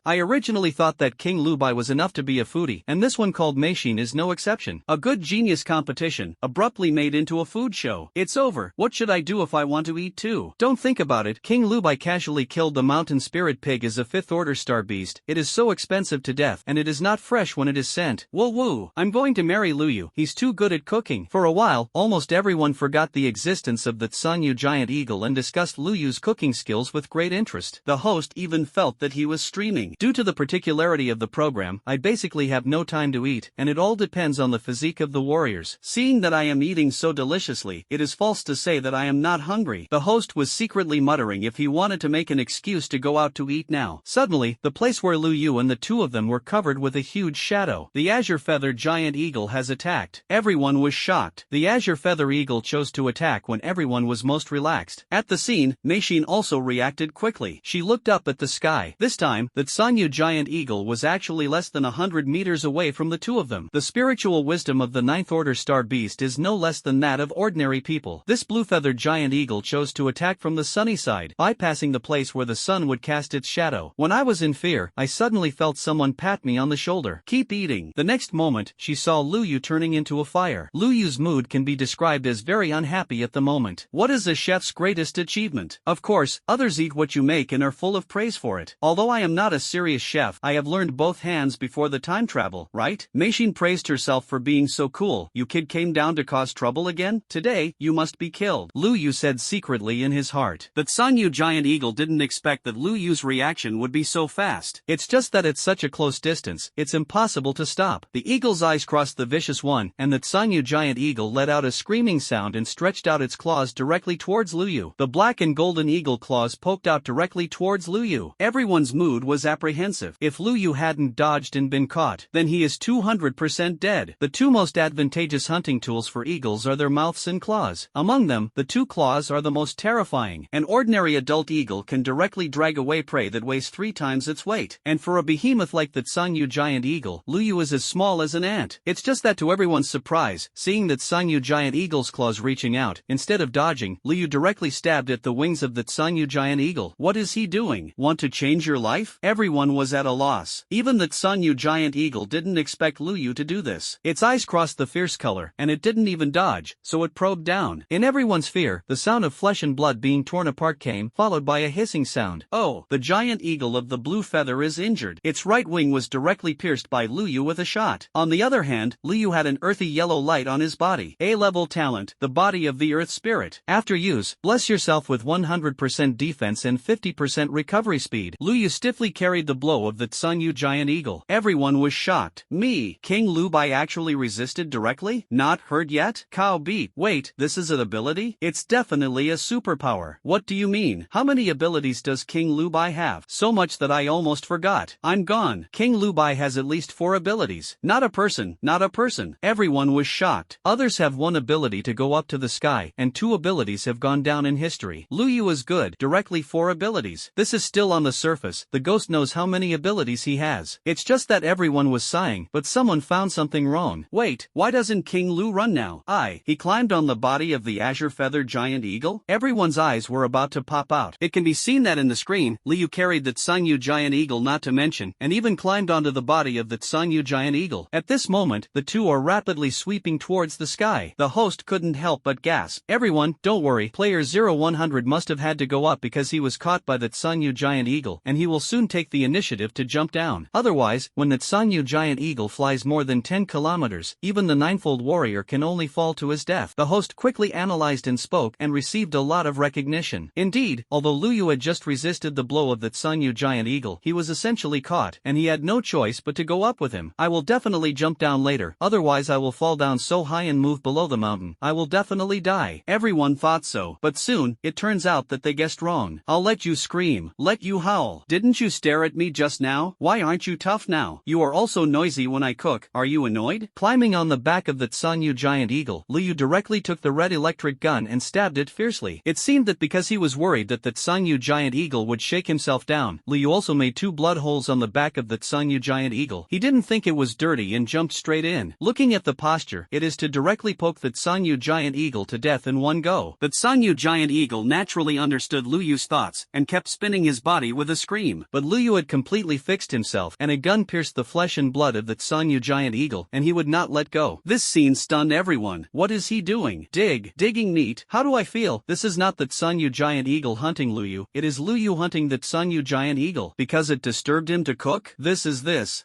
I originally thought that King Lu Bai was enough to be a foodie, and this one called Meishin is no exception. A good genius competition, abruptly made into a food show. It's over. What should I do if I want to eat too? Don't think about it. King Lu Bai casually killed the mountain spirit pig as a 5th order star beast. It is so expensive to death, and it is not fresh when it is sent. Woo. I'm going to marry Lu Yu. He's too good at cooking. For a while, almost everyone forgot the existence of the Tsanyu giant eagle and discussed Lu Yu's cooking skills with great interest. The host even felt that he was streaming. Due to the particularity of the program, I basically have no time to eat, and it all depends on the physique of the warriors. Seeing that I am eating so deliciously, it is false to say that I am not hungry. The host was secretly muttering if he wanted to make an excuse to go out to eat now. Suddenly, the place where Lu Yu and the two of them were covered with a huge shadow. The azure feather giant eagle has attacked. Everyone was shocked. The azure feather eagle chose to attack when everyone was most relaxed. At the scene, Meishin also reacted quickly. She looked up at the sky. This time, the Tsanyu giant eagle was actually less than 100 meters away from the two of them. The spiritual wisdom of the 9th order star beast is no less than that of ordinary people. This blue-feathered giant eagle chose to attack from the sunny side, bypassing the place where the sun would cast its shadow. When I was in fear, I suddenly felt someone pat me on the shoulder. Keep eating. The next moment, she saw Lu Yu turning into a fire. Lu Yu's mood can be described as very unhappy at the moment. What is a chef's greatest achievement? Of course, others eat what you make and are full of praise for it. Although I am not a serious chef, I have learned both hands before the time travel, right? Meishin praised herself for being so cool. You kid came down to cause trouble again? Today, you must be killed. Lu Yu said secretly in his heart. The Tsanyu giant eagle didn't expect that Lu Yu's reaction would be so fast. It's just that at such a close distance, it's impossible to stop. The eagle's eyes crossed the vicious one, and the Tsanyu giant eagle let out a screaming sound and stretched out its claws directly towards Lu Yu. The black and golden eagle claws poked out directly towards Lu Yu. Everyone's mood was apprehensive. If Lu Yu hadn't dodged and been caught, then he is 200% dead. The two most advantageous hunting tools for eagles are their mouths and claws. Among them, the two claws are the most terrifying. An ordinary adult eagle can directly drag away prey that weighs 3 times its weight. And for a behemoth like the Tsanyu giant eagle, Lu Yu is as small as an ant. It's just that to everyone's surprise, seeing that Tsanyu giant eagle's claws reaching out, instead of dodging, Lu Yu directly stabbed at the wings of the Tsanyu giant eagle. What is he doing? Want to change your life? Everyone was at a loss. Even the Tsanyu giant eagle didn't expect Lu Yu to do this. Its eyes crossed the fierce color, and it didn't even dodge, so it probed down. In everyone's fear, the sound of flesh and blood being torn apart came, followed by a hissing sound. Oh, the giant eagle of the blue feather is injured. Its right wing was directly pierced by Lu Yu with a shot. On the other hand, Lu Yu had an earthy yellow light on his body. A-level talent, the body of the earth spirit. After use, bless yourself with 100% defense and 50% recovery speed. Lu Yu stiffly carried the blow of the Tsanyu giant eagle. Everyone was shocked. Me, King Lu Bai actually resisted directly? Not heard yet? Cow beat. Wait, this is an ability? It's definitely a superpower. What do you mean? How many abilities does King Lu Bai have? So much that I almost forgot. I'm gone. King Lu Bai has at least 4 abilities. Not a person, not a person. Everyone was shocked. Others have 1 ability to go up to the sky, and 2 abilities have gone down in history. Lu Yu is good, directly 4 abilities. This is still on the surface. The ghost knows how many abilities he has. It's just that everyone was sighing, but someone found something wrong. Wait, why doesn't King Lu run now? He climbed on the body of the azure feather giant eagle? Everyone's eyes were about to pop out. It can be seen that in the screen, Lu Yu carried the Tsanyu giant eagle not to mention, and even climbed onto the body of the Tsanyu giant eagle. At this moment, the two are rapidly sweeping towards the sky. The host couldn't help but gasp. Everyone, don't worry, player 0100 must have had to go up because he was caught by the Tsanyu giant eagle, and he will soon take the initiative to jump down. Otherwise, when the Tsanyu giant eagle flies more than 10 kilometers, even the ninefold warrior can only fall to his death. The host quickly analyzed and spoke and received a lot of recognition. Indeed, although Lu Yu had just resisted the blow of the Tsanyu giant eagle, he was essentially caught, and he had no choice but to go up with him. I will definitely jump down later, otherwise I will fall down so high and move below the mountain. I will definitely die. Everyone thought so, but soon, it turns out that they guessed wrong. I'll let you scream, let you howl. Didn't you stare at me just now? Why aren't you tough now? You are also noisy when I cook. Are you annoyed? Climbing on the back of the Tsanyu giant eagle, Lu Yu directly took the red electric gun and stabbed it fiercely. It seemed that because he was worried that the Tsanyu giant eagle would shake himself down, Lu Yu also made 2 blood holes on the back of the Tsanyu giant eagle. He didn't think it was dirty sturdy and jumped straight in. Looking at the posture, it is to directly poke that Sanyu giant eagle to death in one go. That Sanyu giant eagle naturally understood Lu Yu's thoughts and kept spinning his body with a scream. But Lu Yu had completely fixed himself, and a gun pierced the flesh and blood of that Sanyu giant eagle, and he would not let go. This scene stunned everyone. What is he doing? Digging neat. How do I feel? This is not that Sanyu giant eagle hunting Lu Yu, it is Lu Yu hunting that Sanyu giant eagle. Because it disturbed him to cook? This.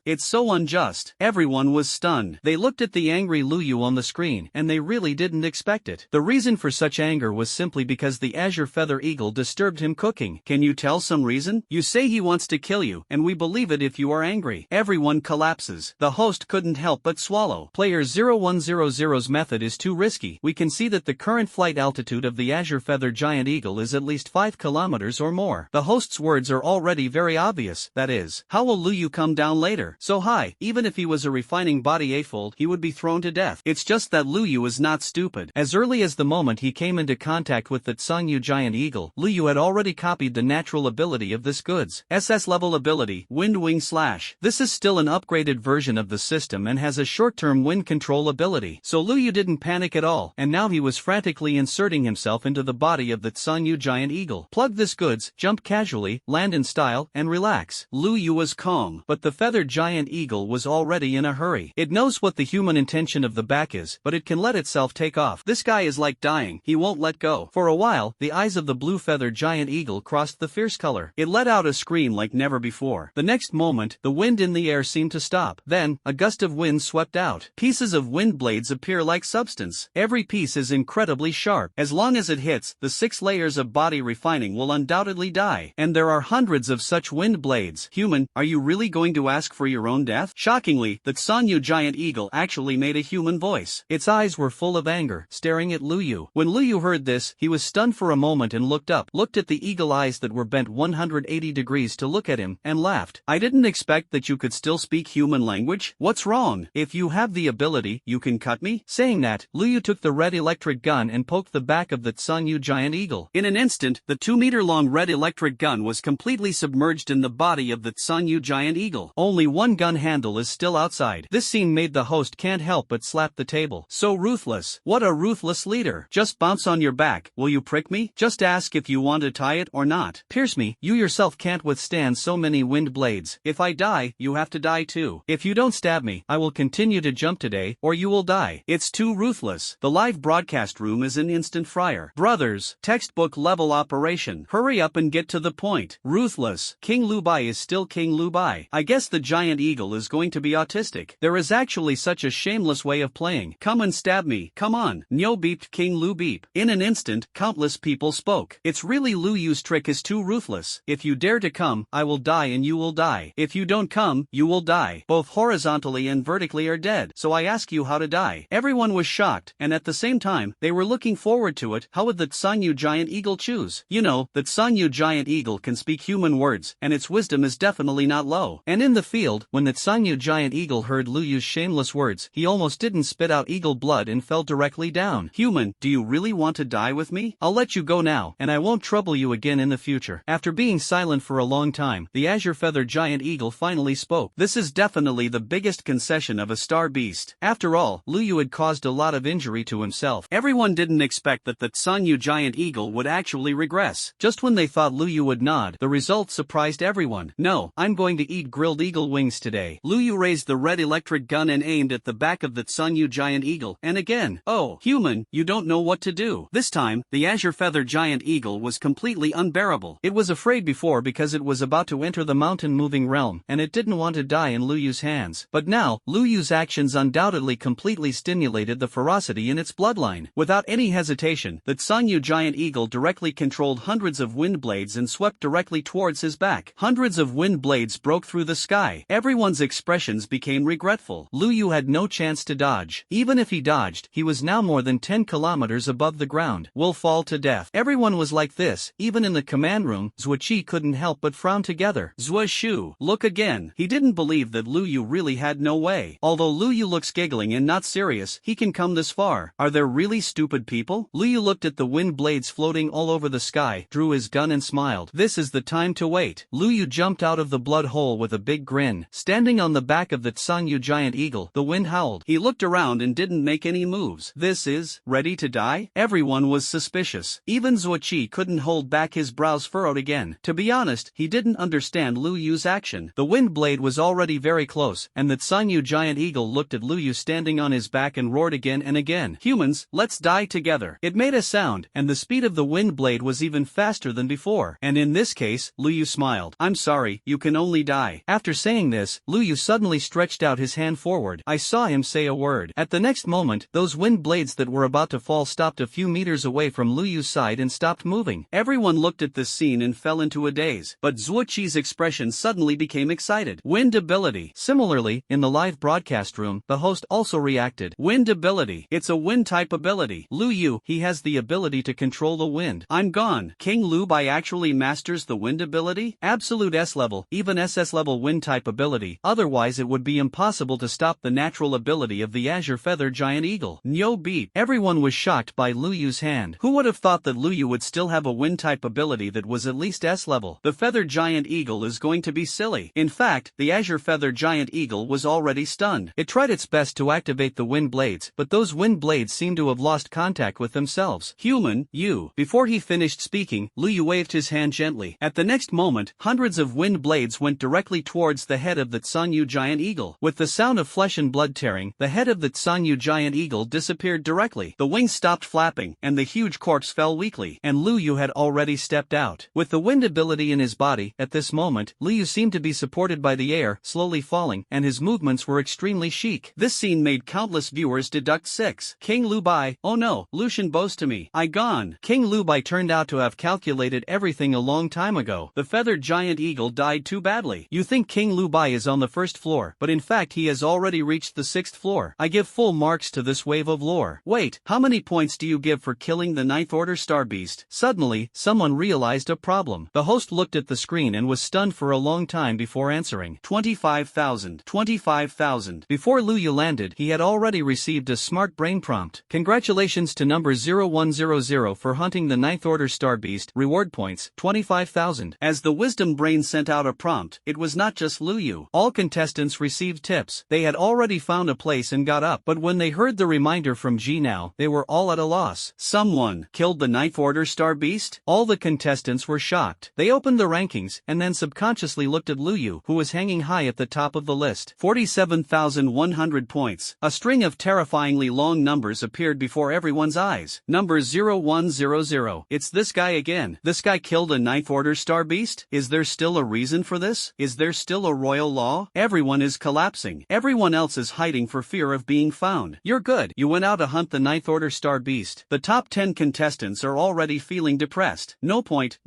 It's so unjust. Everyone was stunned. They looked at the angry Lu Yu on the screen, and they really didn't expect it. The reason for such anger was simply because the azure feather eagle disturbed him cooking. Can you tell some reason? You say he wants to kill you, and we believe it if you are angry. Everyone collapses. The host couldn't help but swallow. Player 0100's method is too risky. We can see that the current flight altitude of the azure feather giant eagle is at least 5 kilometers or more. The host's words are already very obvious, that is, how will Lu Yu come down later? So high, even if he was a refining body A-fold, he would be thrown to death. It's just that Lu Yu is not stupid. As early as the moment he came into contact with that Sanyu giant eagle, Lu Yu had already copied the natural ability of this goods. SS-level ability, Wind Wing Slash. This is still an upgraded version of the system and has a short-term wind control ability. So Lu Yu didn't panic at all, and now he was frantically inserting himself into the body of that Sanyu giant eagle. Plug this goods, jump casually, land in style, and relax. Lu Yu was calm, but the feathered giant eagle was already in a hurry. It knows what the human intention of the back is, but it can let itself take off. This guy is like dying. He won't let go. For a while, the eyes of the blue feathered giant eagle crossed the fierce color. It let out a scream like never before. The next moment, the wind in the air seemed to stop. Then, a gust of wind swept out. Pieces of wind blades appear like substance. Every piece is incredibly sharp. As long as it hits, the 6 layers of body refining will undoubtedly die. And there are hundreds of such wind blades. Human, are you really going to ask for your own death? Shockingly, that Sanyu giant eagle actually made a human voice. Its eyes were full of anger, staring at Lu Yu. When Lu Yu heard this, he was stunned for a moment and looked up, looked at the eagle eyes that were bent 180 degrees to look at him, and laughed. I didn't expect that you could still speak human language. What's wrong? If you have the ability, you can cut me? Saying that, Lu Yu took the red electric gun and poked the back of that Sanyu giant eagle. In an instant, the 2-meter-long red electric gun was completely submerged in the body of that Sanyu giant eagle. Only one gun handle is still outside. This scene made the host can't help but slap the table. So ruthless. What a ruthless leader. Just bounce on your back. Will you prick me? Just ask if you want to tie it or not. Pierce me. You yourself can't withstand so many wind blades. If I die, you have to die too. If you don't stab me, I will continue to jump today, or you will die. It's too ruthless. The live broadcast room is an instant fryer. Brothers, textbook level operation. Hurry up and get to the point. Ruthless. King Lu Bai is still King Lu Bai. I guess the giant eagle is going to be autistic. There is actually such a shameless way of playing. Come and stab me. Come on. Nyo beeped King Lu beep. In an instant, countless people spoke. It's really Lu Yu's trick is too ruthless. If you dare to come, I will die and you will die. If you don't come, you will die. Both horizontally and vertically are dead. So I ask you how to die. Everyone was shocked, and at the same time, they were looking forward to it. How would that Sanyu giant eagle choose? You know, that Sanyu giant eagle can speak human words, and its wisdom is definitely not low. And in the field, when that Sanyu giant eagle heard Lu Yu's shameless words, he almost didn't spit out eagle blood and fell directly down. Human, do you really want to die with me? I'll let you go now, and I won't trouble you again in the future. After being silent for a long time, the azure feather giant eagle finally spoke. This is definitely the biggest concession of a star beast. After all, Lu Yu had caused a lot of injury to himself. Everyone didn't expect that the Sanyu giant eagle would actually regress. Just when they thought Lu Yu would nod, the result surprised everyone. No, I'm going to eat grilled eagle wings today. Lu Yu raised the red electric gun and aimed at the back of the Sanyu giant eagle, and again. Oh, human, you don't know what to do. This time, the azure feather giant eagle was completely unbearable. It was afraid before because it was about to enter the mountain-moving realm, and it didn't want to die in Lu Yu's hands. But now, Lu Yu's actions undoubtedly completely stimulated the ferocity in its bloodline. Without any hesitation, the Sanyu giant eagle directly controlled hundreds of wind blades and swept directly towards his back. Hundreds of wind blades broke through the sky. Everyone's expressions became regretful. Lu Yu had no chance to dodge. Even if he dodged, he was now more than 10 kilometers above the ground. Will fall to death. Everyone was like this. Even in the command room, Zhuo Qi couldn't help but frown together. Zhuo Shu, look again. He didn't believe that Lu Yu really had no way. Although Lu Yu looks giggling and not serious, he can come this far. Are there really stupid people? Lu Yu looked at the wind blades floating all over the sky, drew his gun and smiled. This is the time to wait. Lu Yu jumped out of the blood hole with a big grin. Standing on the back of the Tsanyu giant eagle. The wind howled. He looked around and didn't make any moves. This is ready to die? Everyone was suspicious. Even Zuoqi couldn't hold back, his brows furrowed again. To be honest, he didn't understand Lu Yu's action. The wind blade was already very close, and the Tsanyu giant eagle looked at Lu Yu standing on his back and roared again and again. Humans, let's die together. It made a sound, and the speed of the wind blade was even faster than before. And in this case, Lu Yu smiled. I'm sorry, you can only die. After saying this, Lu Yu suddenly stretched out his hand forward. I saw him say a word. At the next moment, those wind blades that were about to fall stopped a few meters away from Lu Yu's side and stopped moving. Everyone looked at this scene and fell into a daze. But Zuoqi's expression suddenly became excited. Wind ability. Similarly, in the live broadcast room, the host also reacted. Wind ability. It's a wind type ability. Lu Yu, he has the ability to control the wind. I'm gone. King Lu Bai actually masters the wind ability? Absolute S-level, even SS-level wind type ability. Otherwise it would be impossible to stop the natural ability of the Azure Feather Giant Eagle. Nyo beat. Everyone was shocked by Lu Yu's hand. Who would have thought that Lu Yu would still have a wind type ability that was at least S-level? The Feather Giant Eagle is going to be silly. In fact, the Azure Feather Giant Eagle was already stunned. It tried its best to activate the wind blades, but those wind blades seemed to have lost contact with themselves. Human, you. Before he finished speaking, Lu Yu waved his hand gently. At the next moment, hundreds of wind blades went directly towards the head of the Tsanyu giant eagle. With the sound of flesh and blood tearing, the head of the Tsanyu giant eagle disappeared directly. The wings stopped flapping, and the huge corpse fell weakly, and Lu Yu had already stepped out. With the wind ability in his body, at this moment, Lu Yu seemed to be supported by the air, slowly falling, and his movements were extremely chic. This scene made countless viewers deduct 6. King Lu Bai, oh no, Lucian bows to me. I gone. King Lu Bai turned out to have calculated everything a long time ago. The feathered giant eagle died too badly. You think King Lu Bai is on the first floor, but in fact he has already reached the 6th floor. I give full marks to this wave of lore. Wait, how many points do you give for killing the 9th Order Star Beast? Suddenly, someone realized a problem. The host looked at the screen and was stunned for a long time before answering. 25,000. 25,000. Before Lu Yu landed, he had already received a smart brain prompt. Congratulations to number 0100 for hunting the 9th Order Star Beast. Reward points, 25,000. As the wisdom brain sent out a prompt, it was not just Lu Yu. All contestants received tips. They had already found a place and got up, but when they heard the reminder from Ji now, they were all at a loss. Someone killed the 9th Order Star Beast? All the contestants were shocked. They opened the rankings, and then subconsciously looked at Lu Yu, who was hanging high at the top of the list. 47,100 points. A string of terrifyingly long numbers appeared before everyone's eyes. Number 0100. It's this guy again. This guy killed a 9th Order Star Beast? Is there still a reason for this? Is there still a royal law? Everyone is collapsing. Everyone else is hiding for fear of being found. You're good. You went out to hunt the 9th Order Star Beast. The top 10 contestants are already feeling depressed. No point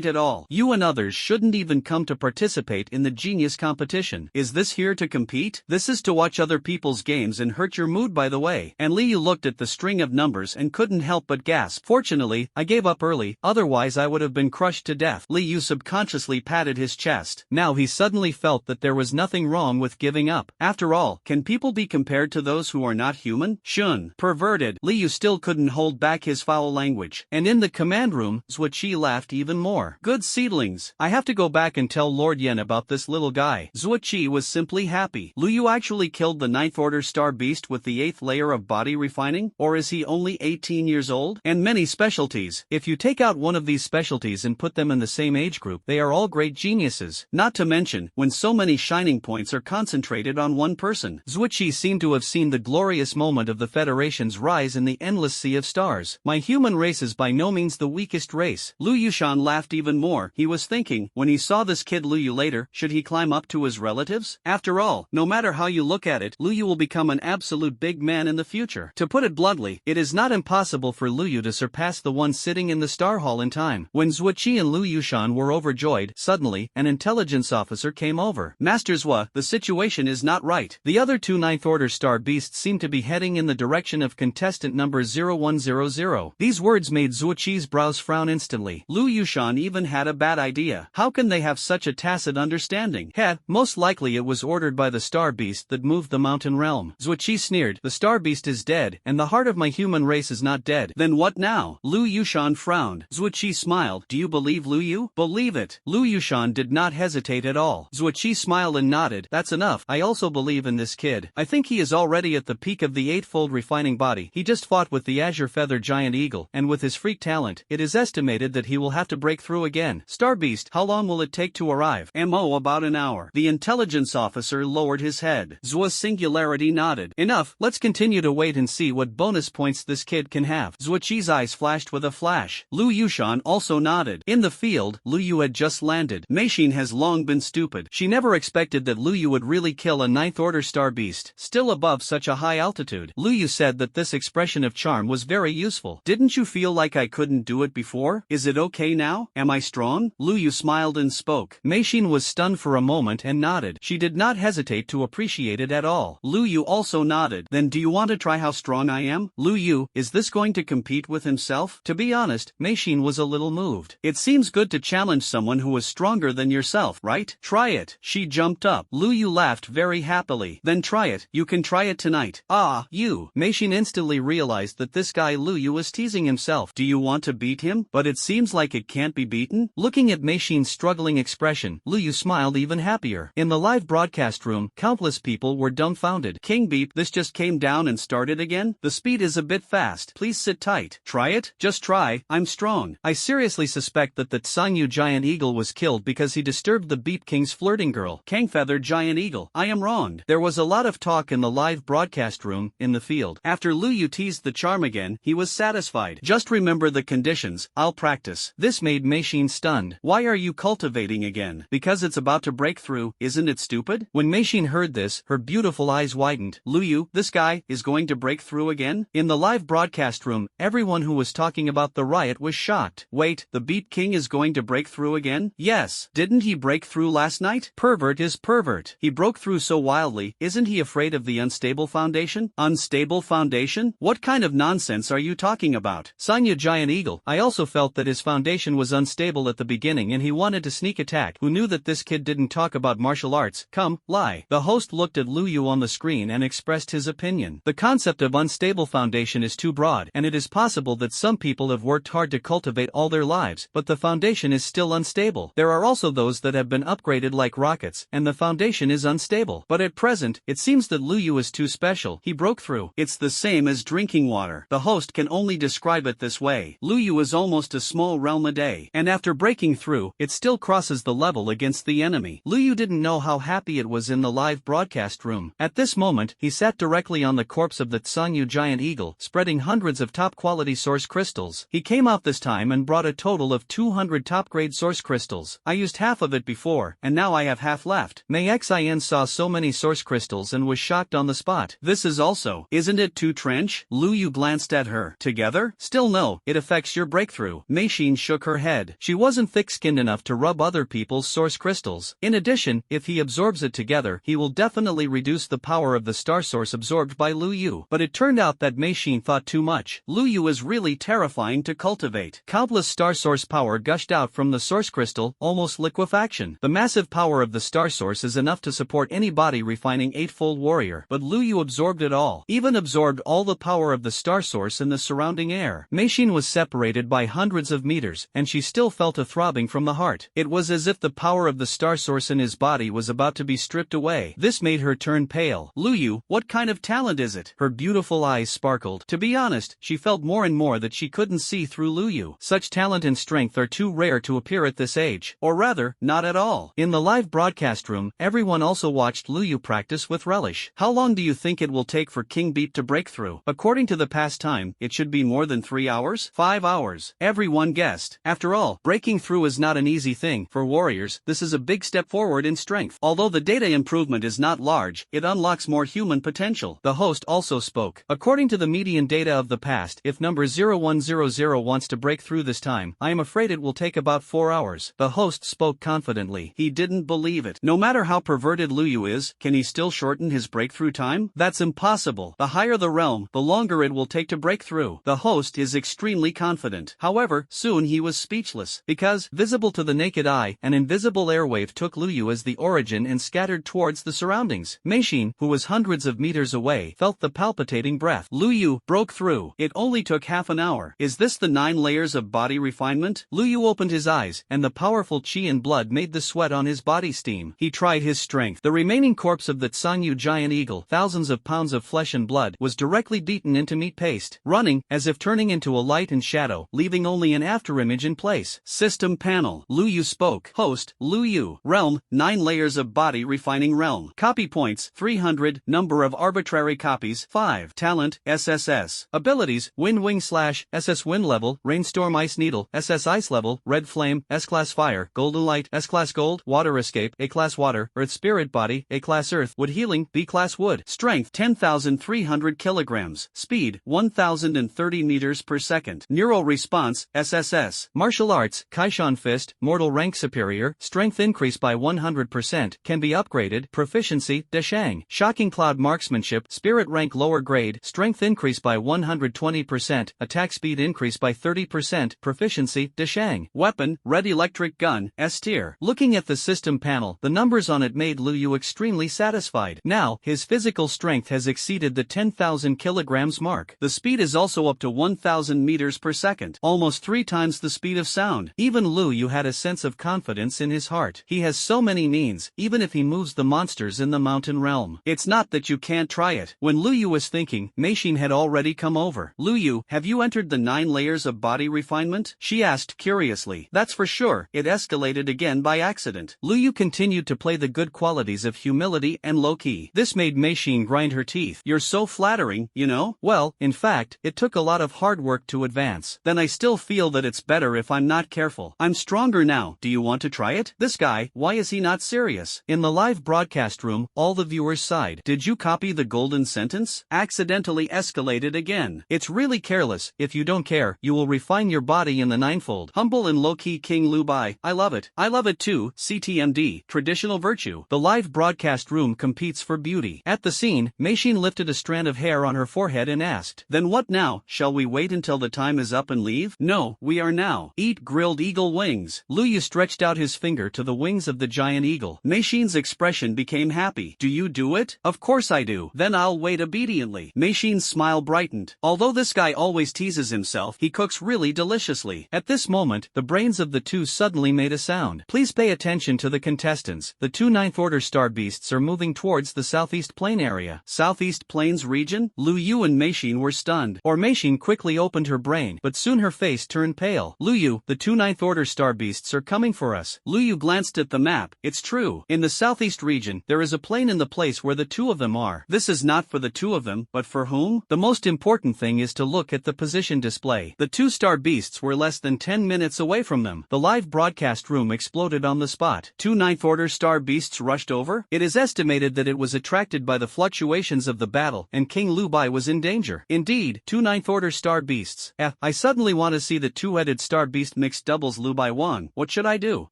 at all. You and others shouldn't even come to participate in the genius competition. Is this here to compete? This is to watch other people's games and hurt your mood, by the way. And Li Yu looked at the string of numbers and couldn't help but gasp. Fortunately, I gave up early, otherwise I would have been crushed to death. Li Yu subconsciously patted his chest. Now he suddenly felt that there was nothing wrong with giving up. After all, can people be compared to those who are not human? Shun. Perverted. Li Yu still couldn't hold back his foul language. And in the command room, Zuoqi laughed even more. Good seedlings. I have to go back and tell Lord Yen about this little guy. Zuoqi was simply happy. Lu Yu actually killed the 9th Order Star Beast with the 8th layer of body refining? Or is he only 18 years old? And many specialties. If you take out one of these specialties and put them in the same age group, they are all great geniuses. Not to mention, when so many shining points are concentrated on one person. Zuoqi seemed to have seen the glorious moment of the Federation's rise in the endless sea of stars. My human race is by no means the weakest race. Lu Yushan laughed even more. He was thinking, when he saw this kid Lu Yu later, should he climb up to his relatives? After all, no matter how you look at it, Lu Yu will become an absolute big man in the future. To put it bluntly, it is not impossible for Lu Yu to surpass the one sitting in the Star Hall in time. When Zuoqi and Lu Yushan were overjoyed, suddenly, an intelligence officer came over. Master Zua, the situation is not right. The other two 9th Order Star Beasts seem to be heading in the direction of contestant number 0100. These words made Zuoqi's brows frown instantly. Lu Yushan even had a bad idea. How can they have such a tacit understanding? Most likely it was ordered by the Star Beast that moved the mountain realm. Zuoqi sneered. The Star Beast is dead, and the heart of my human race is not dead. Then what now? Lu Yushan frowned. Zuoqi smiled. Do you believe Lu Yu? Believe it. Lu Yushan did not hesitate at all. Zuoqi smiled and nodded. That's enough. enough. I also believe in this kid. I think he is already at the peak of the eightfold refining body. He just fought with the Azure Feather Giant Eagle, and with his freak talent, it is estimated that he will have to break through again. Starbeast, how long will it take to arrive? MO, about an hour. The intelligence officer lowered his head. Zhuo's singularity nodded. Enough, let's continue to wait and see what bonus points this kid can have. Zhuo's eyes flashed with a flash. Lu Yushan also nodded. In the field, Lu Yu had just landed. Meixin has long been stupid. She never expected that Lu Yu would really kill a 9th order star beast, still above such a high altitude. Lu Yu said that this expression of charm was very useful. Didn't you feel like I couldn't do it before? Is it okay now? Am I strong? Lu Yu smiled and spoke. Meixin was stunned for a moment and nodded. She did not hesitate to appreciate it at all. Lu Yu also nodded. Then do you want to try how strong I am? Lu Yu, is this going to compete with himself? To be honest, Meixin was a little moved. It seems good to challenge someone who is stronger than yourself, right? Try it. She jumped up. Lu Yu laughed very happily. Then try it. You can try it tonight. Ah, you. Meixin instantly realized that this guy Lu Yu was teasing himself. Do you want to beat him? But it seems like it can't be beaten. Looking at Meixin's struggling expression, Lu Yu smiled even happier. In the live broadcast room, countless people were dumbfounded. King Beep, this just came down and started again? The speed is a bit fast. Please sit tight. Try it? Just try. I'm strong. I seriously suspect that the Tsangyu Giant Eagle was killed because he disturbed the Beep King's flirting girl, Kang Feather Giant Eagle. I am wronged. There was a lot of talk in the live broadcast room, in the field. After Lu Yu teased the charm again, he was satisfied. Just remember the conditions. I'll practice. This made Meixin stunned. Why are you cultivating again? Because it's about to break through, isn't it stupid? When Meixin heard this, her beautiful eyes widened. Lu Yu, this guy, is going to break through again? In the live broadcast room, everyone who was talking about the riot was shocked. Wait, the Beep King is going to break through again? Yes. Didn't he break through last night? Pervert is pervert. He broke through so wildly, isn't he afraid of the unstable foundation? Unstable foundation? What kind of nonsense are you talking about? Sanya Giant Eagle, I also felt that his foundation was unstable at the beginning and he wanted to sneak attack. Who knew that this kid didn't talk about martial arts? Come, lie. The host looked at Lu Yu on the screen and expressed his opinion. The concept of unstable foundation is too broad, and it is possible that some people have worked hard to cultivate all their lives, but the foundation is still unstable. There are also those that have been upgraded like rockets, and the foundation is unstable. But at present, it seems that Lu Yu is too special. He broke through. It's the same as drinking water. The host can only describe it this way. Lu Yu is almost a small realm a day, and after breaking through, it still crosses the level against the enemy. Lu Yu didn't know how happy it was in the live broadcast room. At this moment, he sat directly on the corpse of the Tsangyu Giant Eagle, spreading hundreds of top-quality source crystals. He came out this time and brought a total of 200 top-grade source crystals. I used half of it before, and now I have half left. Mei Xin saw so many source crystals and was shocked on the spot. This is also, isn't it too trench? Lu Yu glanced at her. Together? Still no, it affects your breakthrough. Meixin shook her head. She wasn't thick-skinned enough to rub other people's source crystals. In addition, if he absorbs it together, he will definitely reduce the power of the star source absorbed by Lu Yu. But it turned out that Meixin thought too much. Lu Yu is really terrifying to cultivate. Countless star source power gushed out from the source crystal, almost liquefaction. The massive power of the star source is enough to support any body refining eightfold warrior, but Lu Yu absorbed it all. Even absorbed all the power of the star source in the surrounding air. Meixin was separated by hundreds of meters, and she still felt a throbbing from the heart. It was as if the power of the star source in his body was about to be stripped away. This made her turn pale. Lu Yu, what kind of talent is it? Her beautiful eyes sparkled. To be honest, she felt more and more that she couldn't see through Lu Yu. Such talent and strength are too rare to appear at this age. Or rather, not at all. In the live broadcast room, everyone also watched Lu Yu practice with relish. How long do you think it will take for King Beep to break through? According to the past time, it should be more than 3 hours? 5 hours. Everyone guessed. After all, breaking through is not an easy thing. For warriors, this is a big step forward in strength. Although the data improvement is not large, it unlocks more human potential. The host also spoke. According to the median data of the past, if number 0100 wants to break through this time, I am afraid it will take about 4 hours. The host spoke confidently. He didn't believe it. No matter how perverted Lu Yu is, can he still shorten his breakthrough time? That's impossible. The higher the realm, the longer it will take to break through. The host is extremely confident. However, soon he was speechless, because, visible to the naked eye, an invisible airwave took Lu Yu as the origin and scattered towards the surroundings. Meixin, who was hundreds of meters away, felt the palpitating breath. Lu Yu broke through. It only took half an hour. Is this the 9 layers of body refinement? Lu Yu opened his eyes, and the powerful qi and blood made the sweat on his body steam. He tried his strength. The The remaining corpse of the Tsanyu giant eagle, thousands of pounds of flesh and blood, was directly beaten into meat paste, running, as if turning into a light and shadow, leaving only an afterimage in place. System panel. Lu Yu spoke. Host, Lu Yu. Realm, 9 layers of body refining realm. Copy points, 300. Number of arbitrary copies, 5. Talent, SSS. Abilities, Wind Wing Slash, SS Wind Level, Rainstorm Ice Needle, SS Ice Level, Red Flame, S-Class Fire, Golden Light, S-Class Gold, Water Escape, A-Class Water, Earth Spirit Body, A-Class Earth, Wood Healing, B-Class Wood. Strength, 10,300 kilograms. Speed, 1,030 meters per second. Neural Response, SSS. Martial Arts, Kaishan Fist, Mortal Rank Superior, Strength increase by 100%, can be upgraded. Proficiency, Deshang. Shocking Cloud Marksmanship, Spirit Rank Lower Grade, Strength increase by 120%, Attack Speed increase by 30%, Proficiency, Deshang. Weapon, Red Electric Gun, S tier. Looking at the system panel, the numbers on it made Lu Yu extremely satisfied. Now, his physical strength has exceeded the 10,000 kilograms mark. The speed is also up to 1,000 meters per second, almost 3 times the speed of sound. Even Lu Yu had a sense of confidence in his heart. He has so many means, even if he moves the monsters in the mountain realm. It's not that you can't try it. When Lu Yu was thinking, Meishin had already come over. Lu Yu, have you entered the 9 layers of body refinement? She asked curiously. That's for sure. It escalated again by accident. Lu Yu continued to play the good qualities of humility and low-key. This made Meishin grind her teeth. You're so flattering, you know? Well, in fact, it took a lot of hard work to advance. Then I still feel that it's better if I'm not careful. I'm stronger now. Do you want to try it? This guy, why is he not serious? In the live broadcast room, all the viewers sighed. Did you copy the golden sentence? Accidentally escalated again. It's really careless. If you don't care, you will refine your body in the ninefold. Humble and low-key King Lu Bai. I love it. I love it too. CTMD. Traditional virtue. The live broadcast room competes for beauty. At the scene, Meishin lifted a strand of hair on her forehead and asked, then what now? Shall we wait until the time is up and leave? No, we are now. Eat grilled eagle wings. Lu Yu stretched out his finger to the wings of the giant eagle. Meishin's expression became happy. Do you do it? Of course I do. Then I'll wait obediently. Meishin's smile brightened. Although this guy always teases himself, he cooks really deliciously. At this moment, the brains of the two suddenly made a sound. Please pay attention to the contestants. The 2 9th order star beasts are moving towards the southeast plain area. Southeast plains region? Lu Yu and Meishin were stunned. Or Meishin quickly opened her brain, but soon her face turned pale. Lu Yu, the 2 9th order star beasts are coming for us. Lu Yu glanced at the map. It's true. In the southeast region, there is a plain in the place where the 2 of them are. This is not for the 2 of them, but for whom? The most important thing is to look at the position display. The 2 star beasts were less than 10 minutes away from them. The live broadcast room exploded on the spot. 2 9th order star beasts rushed over. It is estimated that it was attracted by the fluctuations of the battle, and King Lu Bai was in danger. Indeed, 2 9th order star beasts. I suddenly want to see the 2-headed star beast mixed doubles Lu Bai won. What should I do?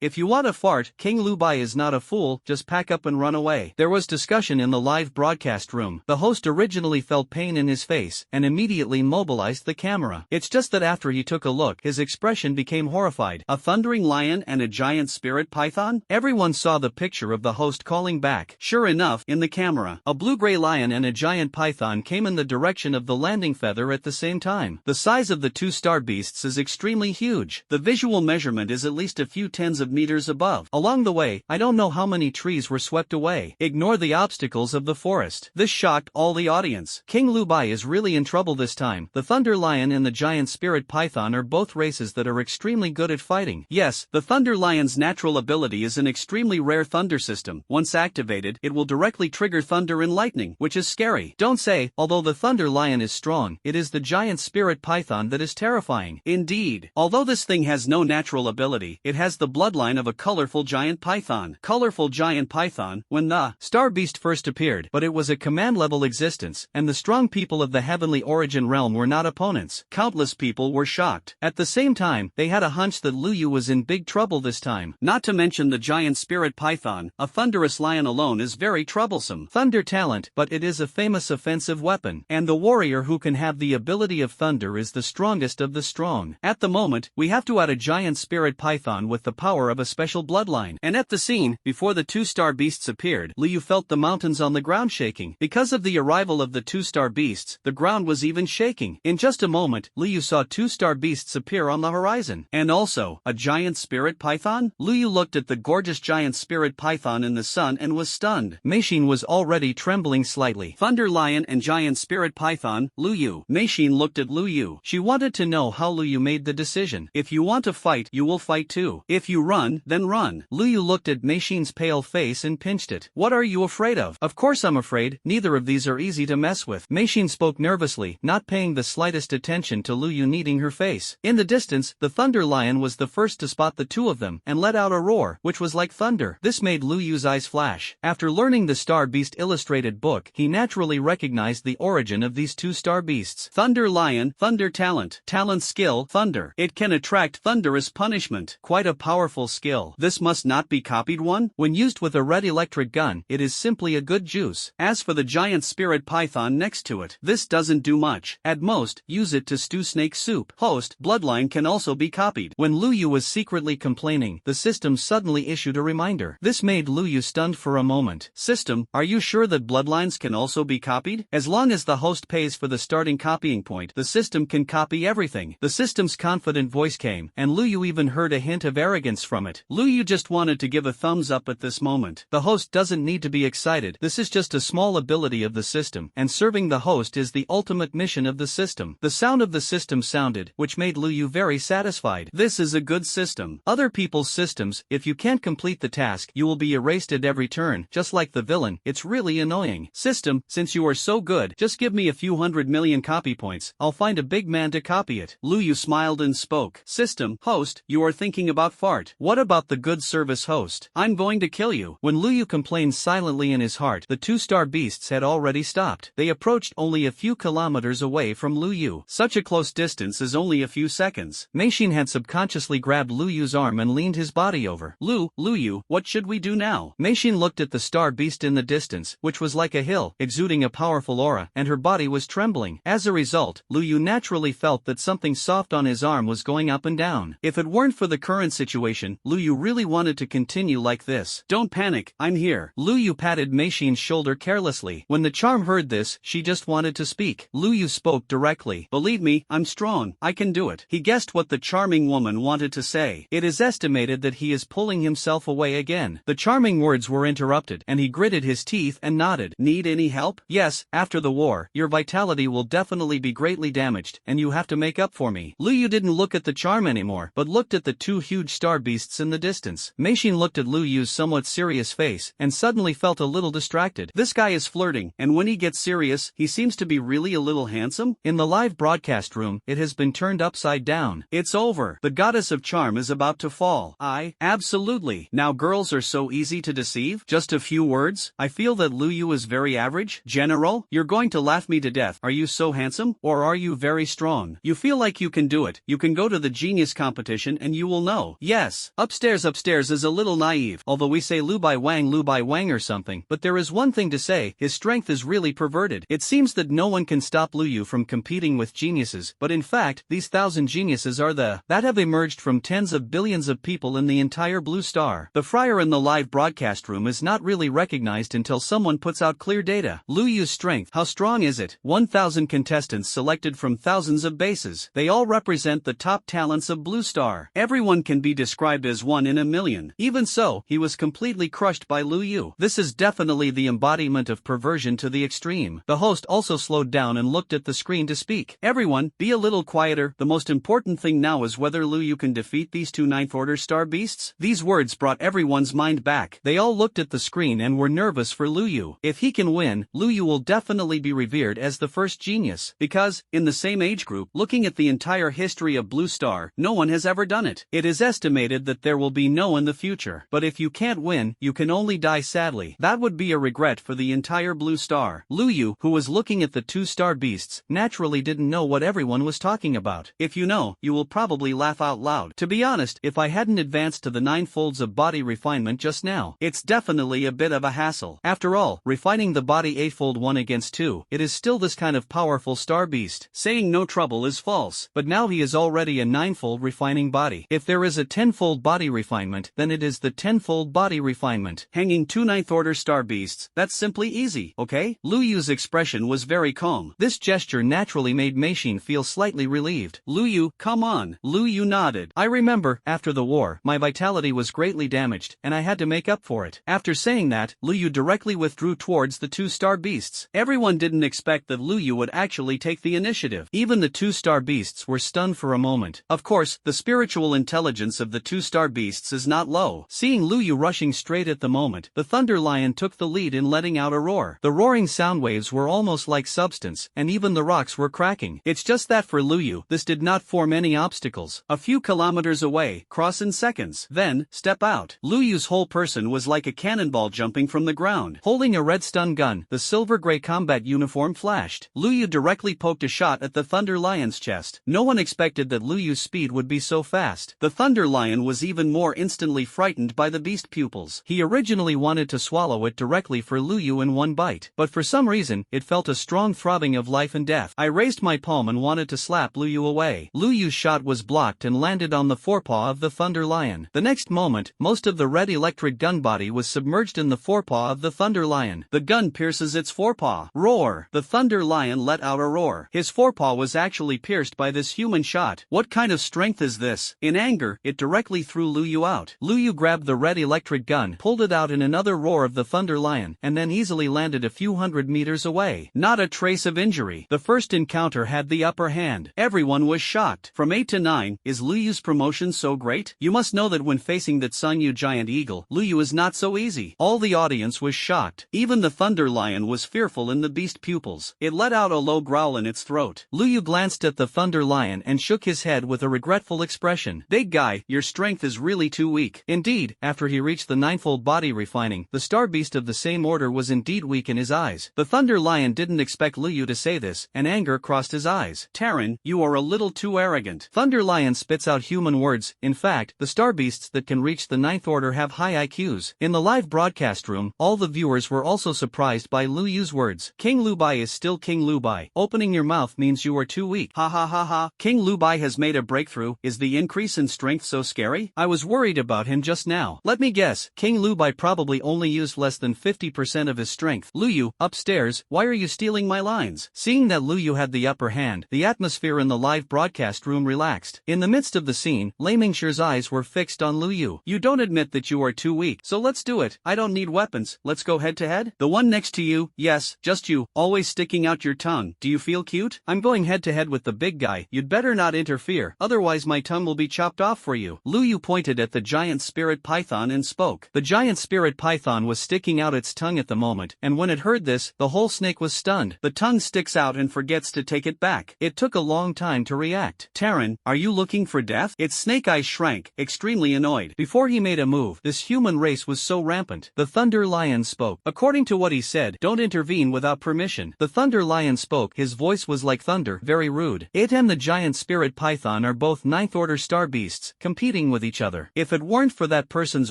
If you want to fart, King Lu Bai is not a fool, just pack up and run away. There was discussion in the live broadcast room. The host originally felt pain in his face, and immediately mobilized the camera. It's just that after he took a look, his expression became horrified. A thundering lion and a giant spirit python? Everyone saw the picture of the host calling back. Sure enough, in the camera, a blue-gray lion and a giant python came in the direction of the landing feather at the same time. The size of the 2 star beasts is extremely huge. The visual measurement is at least a few tens of meters above. Along the way, I don't know how many trees were swept away. Ignore the obstacles of the forest. This shocked all the audience. King Lu Bai is really in trouble this time. The thunder lion and the giant spirit python are both races that are extremely good at fighting. Yes, the thunder lion's natural ability is an extremely rare thunder system. Once activated, it will directly trigger thunder and lightning, which is scary. Don't say, although the thunder lion is strong, it is the giant spirit python that is terrifying. Indeed, although this thing has no natural ability, it has the bloodline of a colorful giant python. Colorful giant python, when the star beast first appeared, but it was a command-level existence, and the strong people of the heavenly origin realm were not opponents. Countless people were shocked. At the same time, they had a hunch that Lu Yu was in big trouble this time. Not to mention the giant spirit python, a thunderous lion alone is very troublesome. Thunder talent, but it is a famous offensive weapon, and the warrior who can have the ability of thunder is the strongest of the strong. At the moment, we have to add a giant spirit python with the power of a special bloodline. And at the scene, before the 2 star beasts appeared, Lu Yu felt the mountains on the ground shaking. Because of the arrival of the 2 star beasts, the ground was even shaking. In just a moment, Lu Yu saw 2 star beasts appear on the horizon. And also, a giant spirit python? Lu Yu looked at the gorgeous giant spirit python in the sun sun and was stunned. Meishin was already trembling slightly. Thunder Lion and Giant Spirit Python, Lu Yu. Meishin looked at Lu Yu. She wanted to know how Lu Yu made the decision. If you want to fight, you will fight too. If you run, then run. Lu Yu looked at Meishin's pale face and pinched it. What are you afraid of? Of course I'm afraid, neither of these are easy to mess with. Meishin spoke nervously, not paying the slightest attention to Lu Yu kneading her face. In the distance, the Thunder Lion was the first to spot the two of them, and let out a roar, which was like thunder. This made Lu Yu's eyes flash. After learning the Star Beast illustrated book, he naturally recognized the origin of these two star beasts. Thunder Lion, thunder talent. Talent skill, thunder. It can attract thunderous punishment. Quite a powerful skill. This must not be copied one. When used with a red electric gun, it is simply a good juice. As for the Giant Spirit Python next to it, this doesn't do much. At most, use it to stew snake soup. Host, Bloodline can also be copied. When Lu Yu was secretly complaining, the system suddenly issued a reminder. This made Lu Yu stunned for a moment. System, are you sure that bloodlines can also be copied? As long as the host pays for the starting copying point, the system can copy everything. The system's confident voice came, and Lu Yu even heard a hint of arrogance from it. Lu Yu just wanted to give a thumbs up at this moment. The host doesn't need to be excited. This is just a small ability of the system, and serving the host is the ultimate mission of the system. The sound of the system sounded, which made Lu Yu very satisfied. This is a good system. Other people's systems, if you can't complete the task, you will be erased at every turn, just like the villain. It's really annoying. System, since you are so good, just give me a few 100 million copy points. I'll find a big man to copy it. Lu Yu smiled and spoke. System, host, you are thinking about fart. What about the good service host? I'm going to kill you. When Lu Yu complained silently in his heart, the two star beasts had already stopped. They approached only a few kilometers away from Lu Yu. Such a close distance is only a few seconds. Meishin had subconsciously grabbed Lu Yu's arm and leaned his body over. Lu Yu, what should we do now? Meishin looked at the star beast in the distance, which was like a hill, exuding a powerful aura, and her body was trembling. As a result, Lu Yu naturally felt that something soft on his arm was going up and down. If it weren't for the current situation, Lu Yu really wanted to continue like this. Don't panic, I'm here. Lu Yu patted Meishin's shoulder carelessly. When the charm heard this, she just wanted to speak. Lu Yu spoke directly. Believe me, I'm strong, I can do it. He guessed what the charming woman wanted to say. It is estimated that he is pulling himself away again. The charming words were interrupted, and he gritted his teeth and nodded. Need any help? Yes, after the war, your vitality will definitely be greatly damaged, and you have to make up for me. Lu Yu didn't look at the charm anymore, but looked at the two huge star beasts in the distance. Meishin looked at Lu Yu's somewhat serious face, and suddenly felt a little distracted. This guy is flirting, and when he gets serious, he seems to be really a little handsome. In the live broadcast room, it has been turned upside down. It's over. The goddess of charm is about to fall. Absolutely. Now girls are so easy to deceive. Just a few words. I feel that Lu Yu is very average. General, you're going to laugh me to death. Are you so handsome? Or are you very strong? You feel like you can do it. You can go to the genius competition and you will know. Yes. Upstairs is a little naive, although we say Lu Bai Wang or something, but there is one thing to say, his strength is really perverted. It seems that no one can stop Lu Yu from competing with geniuses, but in fact, these 1,000 geniuses are that have emerged from tens of billions of people in the entire blue star. The friar in the live broadcast room is not really recognized until someone puts out clear data. Lu Yu's strength, how strong is it? 1,000 contestants selected from thousands of bases. They all represent the top talents of blue star. Everyone can be described as one in a million. Even so, he was completely crushed by Lu Yu. This is definitely the embodiment of perversion to the extreme. The host also slowed down and looked at the screen to speak. Everyone, be a little quieter. The most important thing now is whether Lu Yu can defeat these two ninth order star beasts. These words brought everyone's mind back. They all looked at the screen and were nervous for Lu Yu. If he can win, Lu Yu will definitely be revered as the first genius, because, in the same age group, looking at the entire history of Blue Star, no one has ever done it. It is estimated that there will be no in the future. But if you can't win, you can only die sadly. That would be a regret for the entire Blue Star. Lu Yu, who was looking at the two star beasts, naturally didn't know what everyone was talking about. If you know, you will probably laugh out loud. To be honest, if I hadn't advanced to the 9 folds of body refinement just now, it's definitely a bit of a hassle. After all, refining the body 8-fold 1 against 2, it is still this kind of powerful star beast. Saying no trouble is false, but now he is already a 9-fold refining body. If there is a 10-fold body refinement, then it is the 10-fold body refinement. Hanging 2 9th order star beasts, that's simply easy, okay? Lu Yu's expression was very calm. This gesture naturally made Meishin feel slightly relieved. Lu Yu, come on. Lu Yu nodded. I remember, after the war, my vitality was greatly damaged, and I had to make up for it. it. After saying that, Lu Yu directly withdrew towards the two star beasts. Everyone didn't expect that Lu Yu would actually take the initiative. Even the two star beasts were stunned for a moment. Of course, the spiritual intelligence of the two star beasts is not low. Seeing Lu Yu rushing straight at the moment, the Thunder Lion took the lead in letting out a roar. The roaring sound waves were almost like substance, and even the rocks were cracking. It's just that for Lu Yu, this did not form any obstacles. A few kilometers away, cross in seconds. Then, step out. Lu Yu's whole person was like a cannonball jumping from the ground. Holding a red stun gun, the silver-gray combat uniform flashed. Lu Yu directly poked a shot at the Thunder Lion's chest. No one expected that Lu Yu's speed would be so fast. The Thunder Lion was even more instantly frightened by the beast pupils. He originally wanted to swallow it directly for Lu Yu in one bite, but for some reason, it felt a strong throbbing of life and death. I raised my palm and wanted to slap Lu Yu away. Lu Yu's shot was blocked and landed on the forepaw of the Thunder Lion. The next moment, most of the red electric gun body was submerged in the forepaw of the Thunder Lion. The gun pierces its forepaw. Roar! The Thunder Lion let out a roar. His forepaw was actually pierced by this human shot. What kind of strength is this? In anger, it directly threw Lu Yu out. Lu Yu grabbed the red electric gun, pulled it out in another roar of the Thunder Lion, and then easily landed a few hundred meters away. Not a trace of injury. The first encounter had the upper hand. Everyone was shocked. From 8 to 9, is Lu Yu's promotion so great? You must know that when facing that Sun Yu giant eagle, Lu Yu is not so easy. All the audience was shocked. Even the Thunder Lion was fearful in the beast pupils. It let out a low growl in its throat. Lu Yu glanced at the Thunder Lion and shook his head with a regretful expression. Big guy, your strength is really too weak. Indeed, after he reached the ninefold body refining, the star beast of the same order was indeed weak in his eyes. The Thunder Lion didn't expect Lu Yu to say this, and anger crossed his eyes. Terran, you are a little too arrogant. Thunder Lion spits out human words. In fact, the star beasts that can reach the ninth order have high IQs. In the live broadcast room, all the viewers were also surprised by Lu Yu's words. King Lu Bai is still King Lu Bai. Opening your mouth means you are too weak. Ha ha ha ha. King Lu Bai has made a breakthrough. Is the increase in strength so scary? I was worried about him just now. Let me guess, King Lu Bai probably only used less than 50% of his strength. Lu Yu, upstairs, why are you stealing my lines? Seeing that Lu Yu had the upper hand, the atmosphere in the live broadcast room relaxed. In the midst of the scene, Lei Mingshir's eyes were fixed on Lu Yu. You don't admit that you are too weak, so let's do it. I don't need weapons. Let's go head to head. The one next to you, yes, just you, always sticking out your tongue. Do you feel cute? I'm going head to head with the big guy. You'd better not interfere, otherwise my tongue will be chopped off for you. Lu Yu pointed at the giant spirit python and spoke. The giant spirit python was sticking out its tongue at the moment, and when it heard this, the whole snake was stunned. The tongue sticks out and forgets to take it back. It took a long time to react. Terran, are you looking for death? Its snake eyes shrank, extremely annoyed. Before he made a move, this human race was so rampant. The Thunder Lion spoke. According to what he said, don't intervene without permission. The Thunder Lion spoke. His voice was like thunder, very rude. It and the giant spirit python are both ninth order star beasts, competing with each other. If it weren't for that person's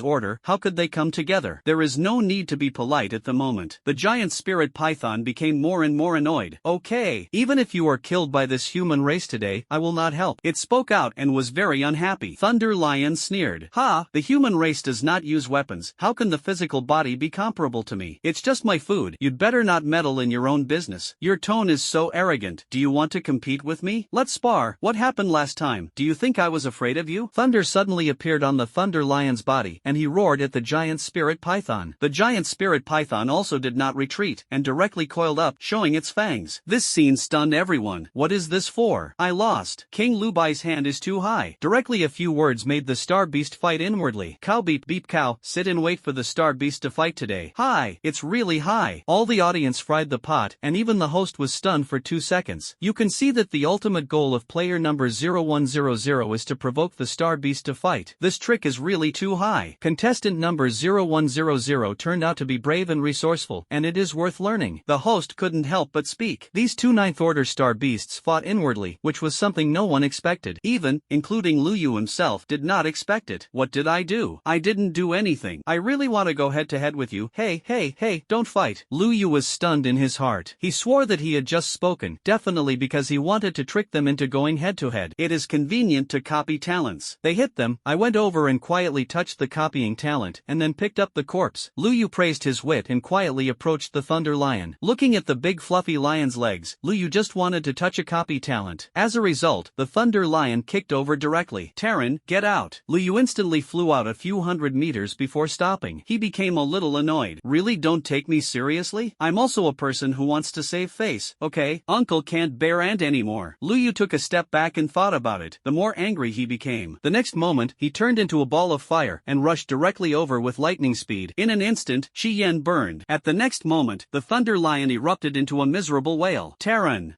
order, how could they come together? There is no need to be polite at the moment. The giant spirit python became more and more annoyed. Okay, even if you are killed by this human race today, I will not help. It spoke out and was very unhappy. Thunder Lion sneered. Ha, the human race does not use weapons. How can the physical body be comparable to me? It's just my food. You'd better not meddle in your own business. Your tone is so arrogant. Do you want to compete with me? Let's spar. What happened last time? Do you think I was afraid of you? Thunder suddenly appeared on the Thunder Lion's body, and he roared at the giant spirit python. The giant spirit python also did not retreat, and directly coiled up, showing its fangs. This scene stunned everyone. What is this for? I lost. King Lu Bai's hand is too high. Directly a few words made the star beast fight inwardly. Cow beep beep cow, sit and wait for the star beast to fight today. High. It's really high. All the audience fried the pot, and even the host was stunned for 2 seconds. You can see that the ultimate goal of player number 0100 is to provoke the star beast to fight. This trick is really too high. Contestant number 0100 turned out to be brave and resourceful, and it is worth learning. The host couldn't help but speak. These two ninth order star beasts fought inwardly, which was something no one expected. Even, including Lu Yu himself, did not expect it. What did I do? I didn't do anything. I really want to go head to head with you. Hey, hey, hey, don't fight. Lu Yu was stunned in his heart. He swore that he had just spoken, definitely because he wanted to trick them into going head to head. It is convenient to copy talents. They hit them. I went over and quietly touched the copying talent, and then picked up the corpse. Lu Yu praised his wit and quietly approached the Thunder Lion. Looking at the big fluffy lion's legs, Lu Yu just wanted to touch a copy talent. As a result, the Thunder Lion kicked over directly. Terran, get out. Lu Yu instantly flew out a few hundred meters before stopping. stopping. He became a little annoyed. Really, don't take me seriously? I'm also a person who wants to save face, okay? Uncle can't bear Aunt anymore. Lu Yu took a step back and thought about it. The more angry he became. The next moment, he turned into a ball of fire and rushed directly over with lightning speed. In an instant, Shi Yan burned. At the next moment, the Thunder Lion erupted into a miserable wail. Terran,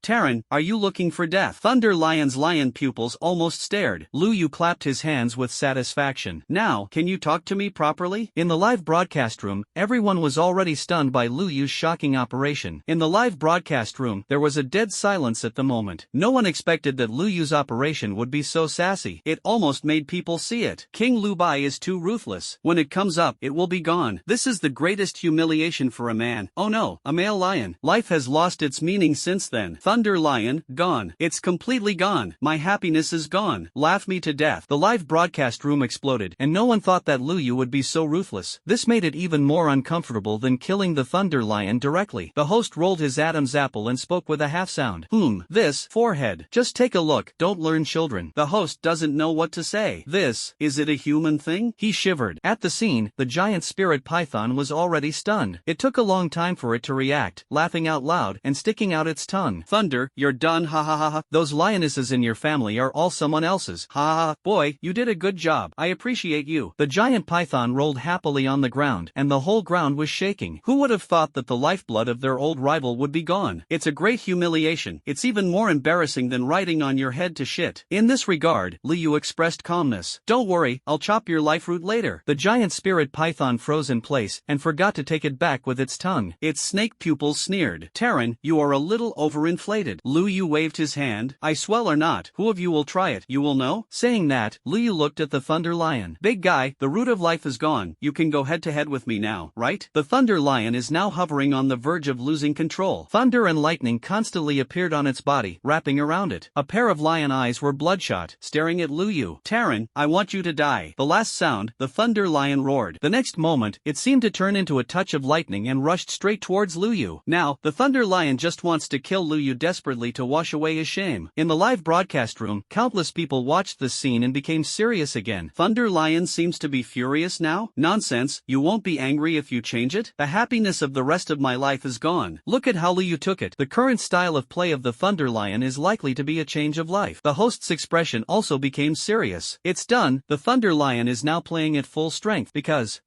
are you looking for death? Thunder Lion's lion pupils almost stared. Lu Yu clapped his hands with satisfaction. Now, can you talk to me properly? In the live broadcast room, everyone was already stunned by Lu Yu's shocking operation. In the live broadcast room, there was a dead silence at the moment. No one expected that Lu Yu's operation would be so sassy. It almost made people see it. King Lu Bai is too ruthless. When it comes up, it will be gone. This is the greatest humiliation for a man. Oh no, a male lion. Life has lost its meaning since then. Thunder Lion, gone. It's completely gone. My happiness is gone. Laugh me to death. The live broadcast room exploded, and no one thought that Lu Yu would be so ruthless. This made it even more uncomfortable than killing the Thunder Lion directly. The host rolled his Adam's apple and spoke with a half sound. This, forehead. Just take a look. Don't learn children. The host doesn't know what to say. Is it a human thing? He shivered. At the scene, the giant spirit python was already stunned. It took a long time for it to react, laughing out loud and sticking out its tongue. Thunder, you're done, ha ha ha ha. Those lionesses in your family are all someone else's. Ha ha ha. Boy, you did a good job. I appreciate you. The giant python rolled happily on the ground, and the whole ground was shaking. Who would have thought that the lifeblood of their old rival would be gone? It's a great humiliation. It's even more embarrassing than riding on your head to shit. In this regard, Lu Yu expressed calmness. Don't worry, I'll chop your life root later. The giant spirit python froze in place and forgot to take it back with its tongue. Its snake pupils sneered. Terran, you are a little overinflated. Lu Yu waved his hand. I swell or not, who of you will try it? You will know? Saying that, Lu Yu looked at the Thunder Lion. Big guy, the root of life is gone. You can go head to head with me now, right? The Thunder Lion is now hovering on the verge of losing control. Thunder and lightning constantly appeared on its body, wrapping around it. A pair of lion eyes were bloodshot, staring at Lu Yu. Terran, I want you to die. The last sound, the Thunder Lion roared. The next moment, it seemed to turn into a touch of lightning and rushed straight towards Lu Yu. Now, the Thunder Lion just wants to kill Lu Yu desperately to wash away his shame. In the live broadcast room, countless people watched this scene and became serious again. Thunder Lion seems to be furious now? Nonsense, you won't be angry if you change it? The happiness of the rest of my life is gone. Look at how Lu Yu took it. The current style of play of the Thunder Lion is likely to be a change of life. The host's expression also became serious. It's done, the Thunder Lion is now playing at full strength because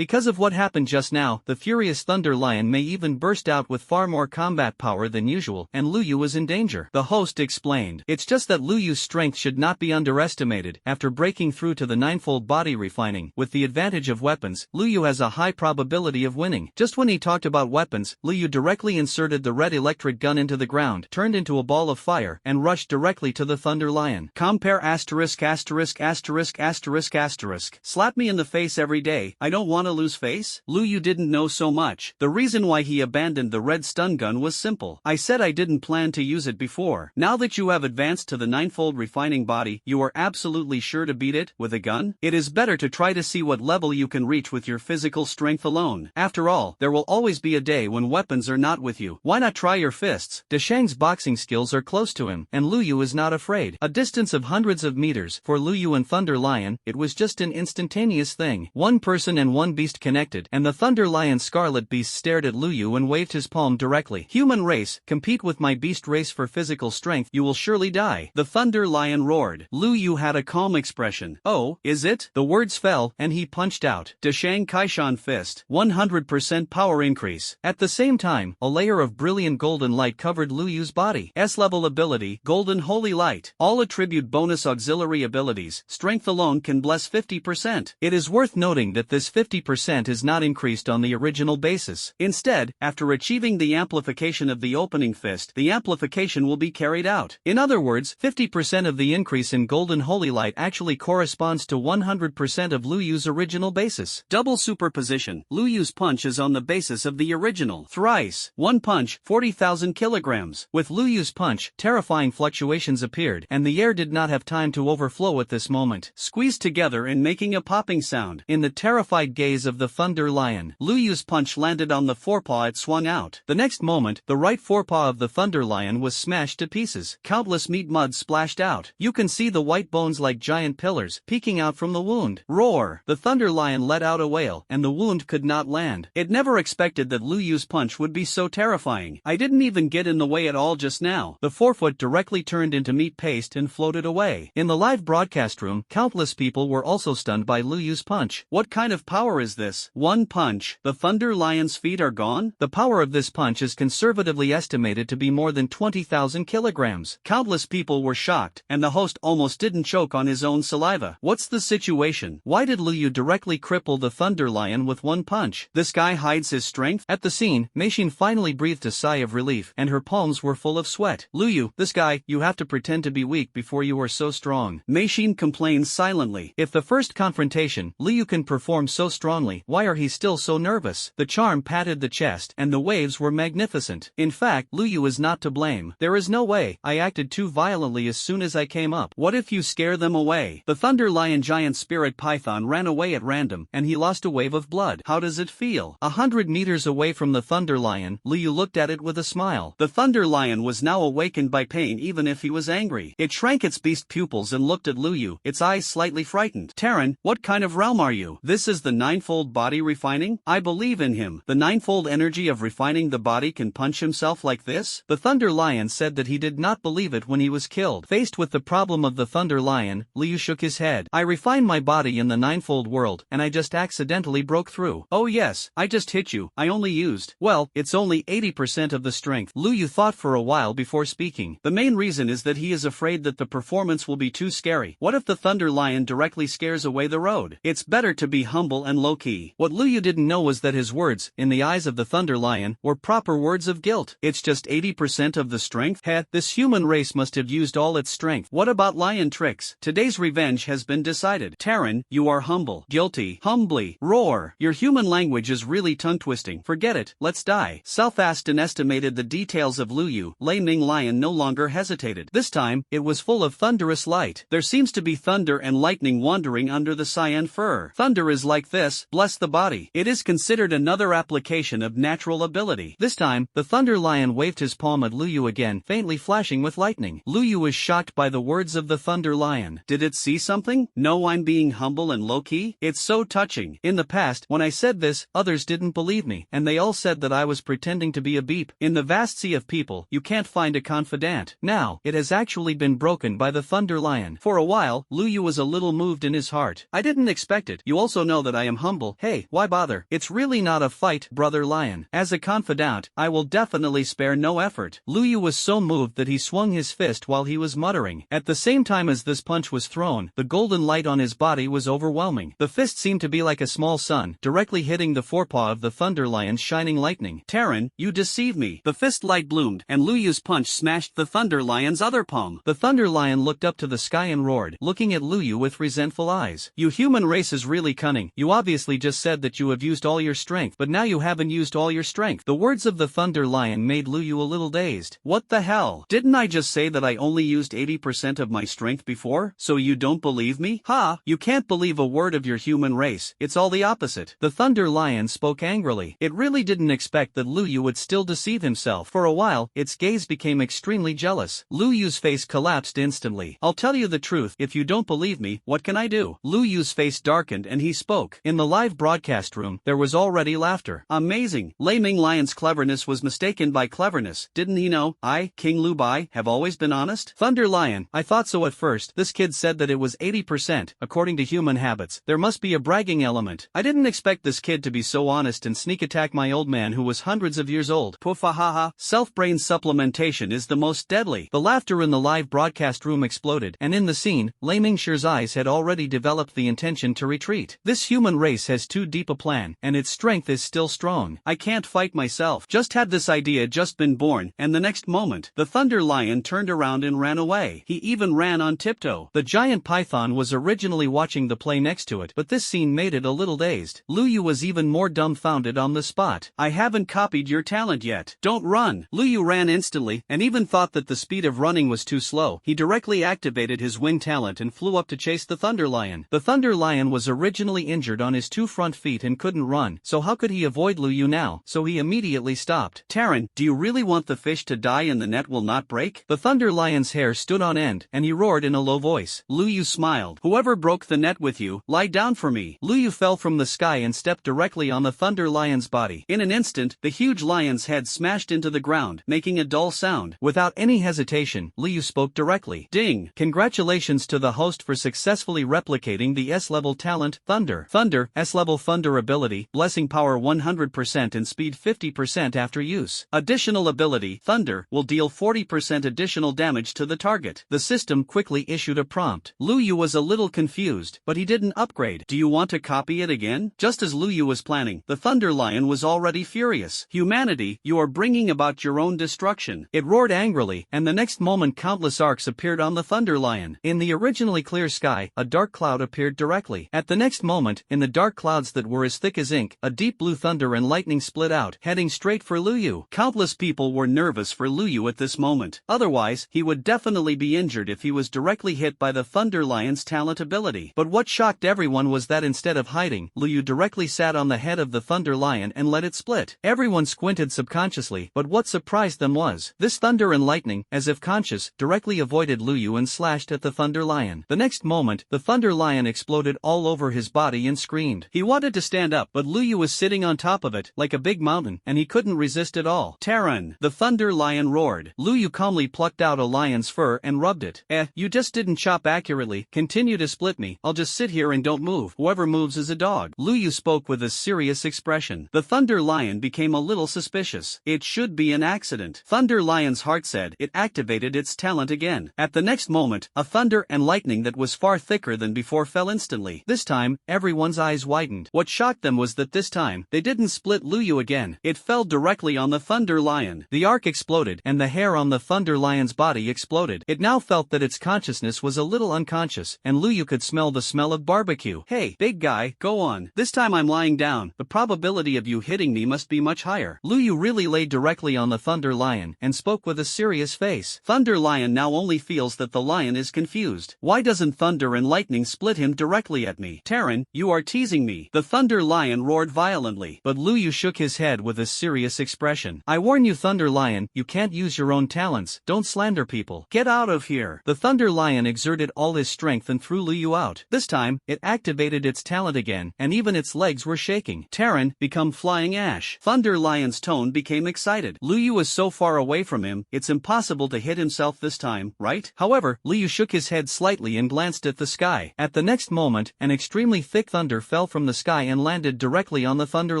of what happened just now, the furious Thunder Lion may even burst out with far more combat power than usual, and Lu Yu is in danger. The host explained. It's just that Lu Yu's strength should not be underestimated. After breaking through to the ninefold body refining, with the advantage of weapons, Lu Yu has a high probability of winning. Just when he talked about weapons, Lu Yu directly inserted the red electric gun into the ground, turned into a ball of fire, and rushed directly to the Thunder Lion. Compare asterisk asterisk asterisk asterisk asterisk. Slap me in the face every day. I don't want to lose face. Lu Yu didn't know so much. The reason why he abandoned the red stun gun was simple. I said I didn't plan to use it before. Now that you have advanced to the ninefold refining body, you are absolutely sure to beat it with a gun? It is better to try to see what level you can reach with your physical strength alone. After all, there will always be a day when weapons are not with you. Why not try your fists? Deshang's boxing skills are close to him, and Lu Yu is not afraid. A distance of hundreds of meters. For Lu Yu and Thunder Lion, it was just an instantaneous thing. One person and one beast connected, and the Thunder Lion's scarlet beast stared at Lu Yu and waved his palm directly. Human race, compete with my beast race for physical strength, you will surely die. The Thunder Lion roared. Lu Yu had a calm expression. Oh, is it? The words fell, and he punched out. Deshang Kaishan fist. 100% power increase. At the same time, a layer of brilliant golden light covered Lu Yu's body. S-level ability, Golden Holy Light. All attribute bonus auxiliary abilities. Strength alone can bless 50%. It is worth noting that this 50% is not increased on the original basis. Instead, after achieving the amplification of the opening fist, the amplification will be carried out. In other words, 50% of the increase in Golden Holy Light actually corresponds to 100% of Lu Yu's original basis. Double superposition. Lu Yu's punch is on the basis of the original. Thrice. One punch, 40,000 kilograms. With Lu Yu's punch, terrifying fluctuations appeared, and the air did not have time to overflow at this moment. Squeezed together and making a popping sound. In the terrified gaze of the Thunder Lion, Lu Yu's punch landed on the forepaw it swung out. The next moment, the right forepaw of the Thunder Lion was smashed to pieces. Countless meat mud splashed out. You can see the white bones like giant pillars peeking out from the wound. Roar! The Thunder Lion Lion let out a wail, and the wound could not land. It never expected that Lu Yu's punch would be so terrifying. I didn't even get in the way at all just now. The forefoot directly turned into meat paste and floated away. In the live broadcast room, countless people were also stunned by Lu Yu's punch. What kind of power is this? One punch. The Thunder Lion's feet are gone? The power of this punch is conservatively estimated to be more than 20,000 kilograms. Countless people were shocked, and the host almost didn't choke on his own saliva. What's the situation? Why did Lu Yu directly cripple the Thunder Lion with one punch? This guy hides his strength? At the scene, Meishin finally breathed a sigh of relief, and her palms were full of sweat. Lu Yu, this guy, you have to pretend to be weak before you are so strong. Meishin complains silently. If the first confrontation, Lu Yu can perform so strongly, why are he still so nervous? The charm patted the chest, and the waves were magnificent. In fact, Lu Yu is not to blame. There is no way. I acted too violently as soon as I came up. What if you scare them away? The Thunder Lion giant spirit python ran away at random, and he lost a wave of blood. How does it feel? 100 meters away from the Thunder Lion, Lu Yu looked at it with a smile. The Thunder Lion was now awakened by pain even if he was angry. It shrank its beast pupils and looked at Lu Yu, its eyes slightly frightened. Terran, what kind of realm are you? This is the ninefold body refining? I believe in him. The ninefold energy of refining the body can punch himself like this? The Thunder Lion said that he did not believe it when he was killed. Faced with the problem of the Thunder Lion, Lu Yu shook his head. I refined my body in the ninefold world, and I just accidentally broke through. Oh yes, I just hit you. I only used, well, it's only 80% of the strength. Lu Yu thought for a while before speaking. The main reason is that he is afraid that the performance will be too scary. What if the Thunder Lion directly scares away the road? It's better to be humble and low-key. What Lu Yu didn't know was that his words, in the eyes of the Thunder Lion, were proper words of guilt. It's just 80% of the strength? Heh, this human race must have used all its strength. What about lion tricks? Today's revenge has been decided. Terran, you are humble. Guilty. Humbly. Roar. Your human language is really tongue-twisting. Forget it. Let's die. South Aston estimated the details of Lu Yu. Lei Ming Lion no longer hesitated. This time, it was full of thunderous light. There seems to be thunder and lightning wandering under the cyan fur. Thunder is like this. Bless the body. It is considered another application of natural ability. This time, the Thunder Lion waved his palm at Lu Yu again, faintly flashing with lightning. Lu Yu was shocked by the words of the Thunder Lion. Did it see something? No, I'm being humble and low-key? It's so touching. In the past, when I said this, others didn't believe me, and they all said that I was pretending to be a beep. In the vast sea of people, you can't find a confidant. Now, it has actually been broken by the Thunder Lion. For a while, Lu Yu was a little moved in his heart. I didn't expect it. You also know that I am humble. Hey, why bother? It's really not a fight, brother lion. As a confidant, I will definitely spare no effort. Lu Yu was so moved that he swung his fist while he was muttering. At the same time as this punch was thrown, the golden light on his body was overwhelming. The fist seemed to be like a small sun, directly hitting the forepaw of the Thunder Lion, shining lightning. Terran, you deceive me. The fist light bloomed, and Lu Yu's punch smashed the Thunder Lion's other palm. The Thunder Lion looked up to the sky and roared, looking at Lu Yu with resentful eyes. You human race is really cunning. You obviously just said that you have used all your strength, but now you haven't used all your strength. The words of the Thunder Lion made Lu Yu a little dazed. What the hell? Didn't I just say that I only used 80% of my strength before? So you don't believe me? Ha! You can't believe a word of your human race. It's all the opposite. The Thunder Lion spoke angrily. It really didn't expect that Lu Yu would still deceive himself. For a while, its gaze became extremely jealous. Lu Yu's face collapsed instantly. I'll tell you the truth. If you don't believe me, what can I do? Lu Yu's face darkened and he spoke. In the live broadcast room, there was already laughter. Amazing. Lei Ming Lion's cleverness was mistaken by cleverness. Didn't he know? I, King Lu Bai, have always been honest? Thunder Lion, I thought so at first. This kid said that it was 80%. According to human habits, there must be a bragging element. I didn't expect this kid to be so honest and sneak attack my old man who was hundreds of years old. Poofahaha. Self-brain supplementation is the most deadly. The laughter in the live broadcast room exploded, and in the scene, Lei Mingshir's eyes had already developed the intention to retreat. This human race has too deep a plan, and its strength is still strong. I can't fight myself. Just had this idea just been born, and the next moment, the Thunder Lion turned around and ran away. He even ran on tiptoe. The giant python was originally watching the play next to it, but this scene made it a little dazed. Lu Yu was even more dumbfounded on the spot. I haven't copied your talent yet. Don't run. Lu Yu ran instantly, and even thought that the speed of running was too slow. He directly activated his wind talent and flew up to chase the Thunder Lion. The Thunder Lion was originally injured on his two front feet and couldn't run, so how could he avoid Lu Yu now? So he immediately stopped. Terran, do you really want the fish to die and the net will not break? The Thunder Lion's hair stood on end, and he roared in a low voice. Lu Yu smiled. Whoever broke the net with you, lie down for me. me. Luyu fell from the sky and stepped directly on the Thunder Lion's body. In an instant, the huge lion's head smashed into the ground, making a dull sound. Without any hesitation, Luyu spoke directly. Ding! Congratulations to the host for successfully replicating the S-level talent, Thunder. Thunder, S-level Thunder ability, blessing power 100% and speed 50% after use. Additional ability, Thunder, will deal 40% additional damage to the target. The system quickly issued a prompt. Luyu was a little confused, but he didn't upgrade. Do you want to copy it again? Just as Luyu was planning, the Thunder Lion was already furious. Humanity, you are bringing about your own destruction. It roared angrily, and the next moment countless arcs appeared on the Thunder Lion. In the originally clear sky, a dark cloud appeared directly. At the next moment, in the dark clouds that were as thick as ink, a deep blue thunder and lightning split out, heading straight for Luyu. Countless people were nervous for Luyu at this moment. Otherwise, he would definitely be injured if he was directly hit by the Thunder Lion's talent ability. But what shocked everyone was that instead of hiding, Luyu directly sat on the head of the Thunder Lion and let it split. Everyone squinted subconsciously, but what surprised them was, this thunder and lightning, as if conscious, directly avoided Luyu and slashed at the Thunder Lion. The next moment, the Thunder Lion exploded all over his body and screamed. He wanted to stand up, but Luyu was sitting on top of it, like a big mountain, and he couldn't resist at all. Terran! The Thunder Lion roared. Luyu calmly plucked out a lion's fur and rubbed it. You just didn't chop accurately. Continue to split me. I'll just sit here and don't move. Whoever moves is a dog. Luyu spoke with a serious expression. The Thunder Lion became a little suspicious. It should be an accident. Thunder Lion's heart said. It activated its talent again. At the next moment, a thunder and lightning that was far thicker than before fell instantly. This time, everyone's eyes widened. What shocked them was that this time, they didn't split Luyu again. It fell directly on the Thunder Lion. The arc exploded, and the hair on the Thunder Lion's body exploded. It now felt that its consciousness was a little unconscious, and Luyu could smell the smell of barbecue. Hey, big guy, go on. This time I'm lying down. The probability of you hitting me must be much higher. Luyu really lay directly on the Thunder Lion, and spoke with a serious face. Thunder Lion now only feels that the lion is confused. Why doesn't thunder and lightning split him directly at me? Terran, you are teasing me. The Thunder Lion roared violently, but Luyu shook his head with a serious expression. I warn you, Thunder Lion, you can't use your own talents. Don't slander people. Get out of here. The Thunder Lion exerted all his strength and threw Luyu out. This time, it activated its talent again, and even its legs were shaking. Terran, become flying ash. Thunder Lion's tone became excited. Luyu is so far away from him, it's impossible to hit himself this time, right? However, Luyu shook his head slightly and glanced at the sky. At the next moment, an extremely thick thunder fell from the sky and landed directly on the Thunder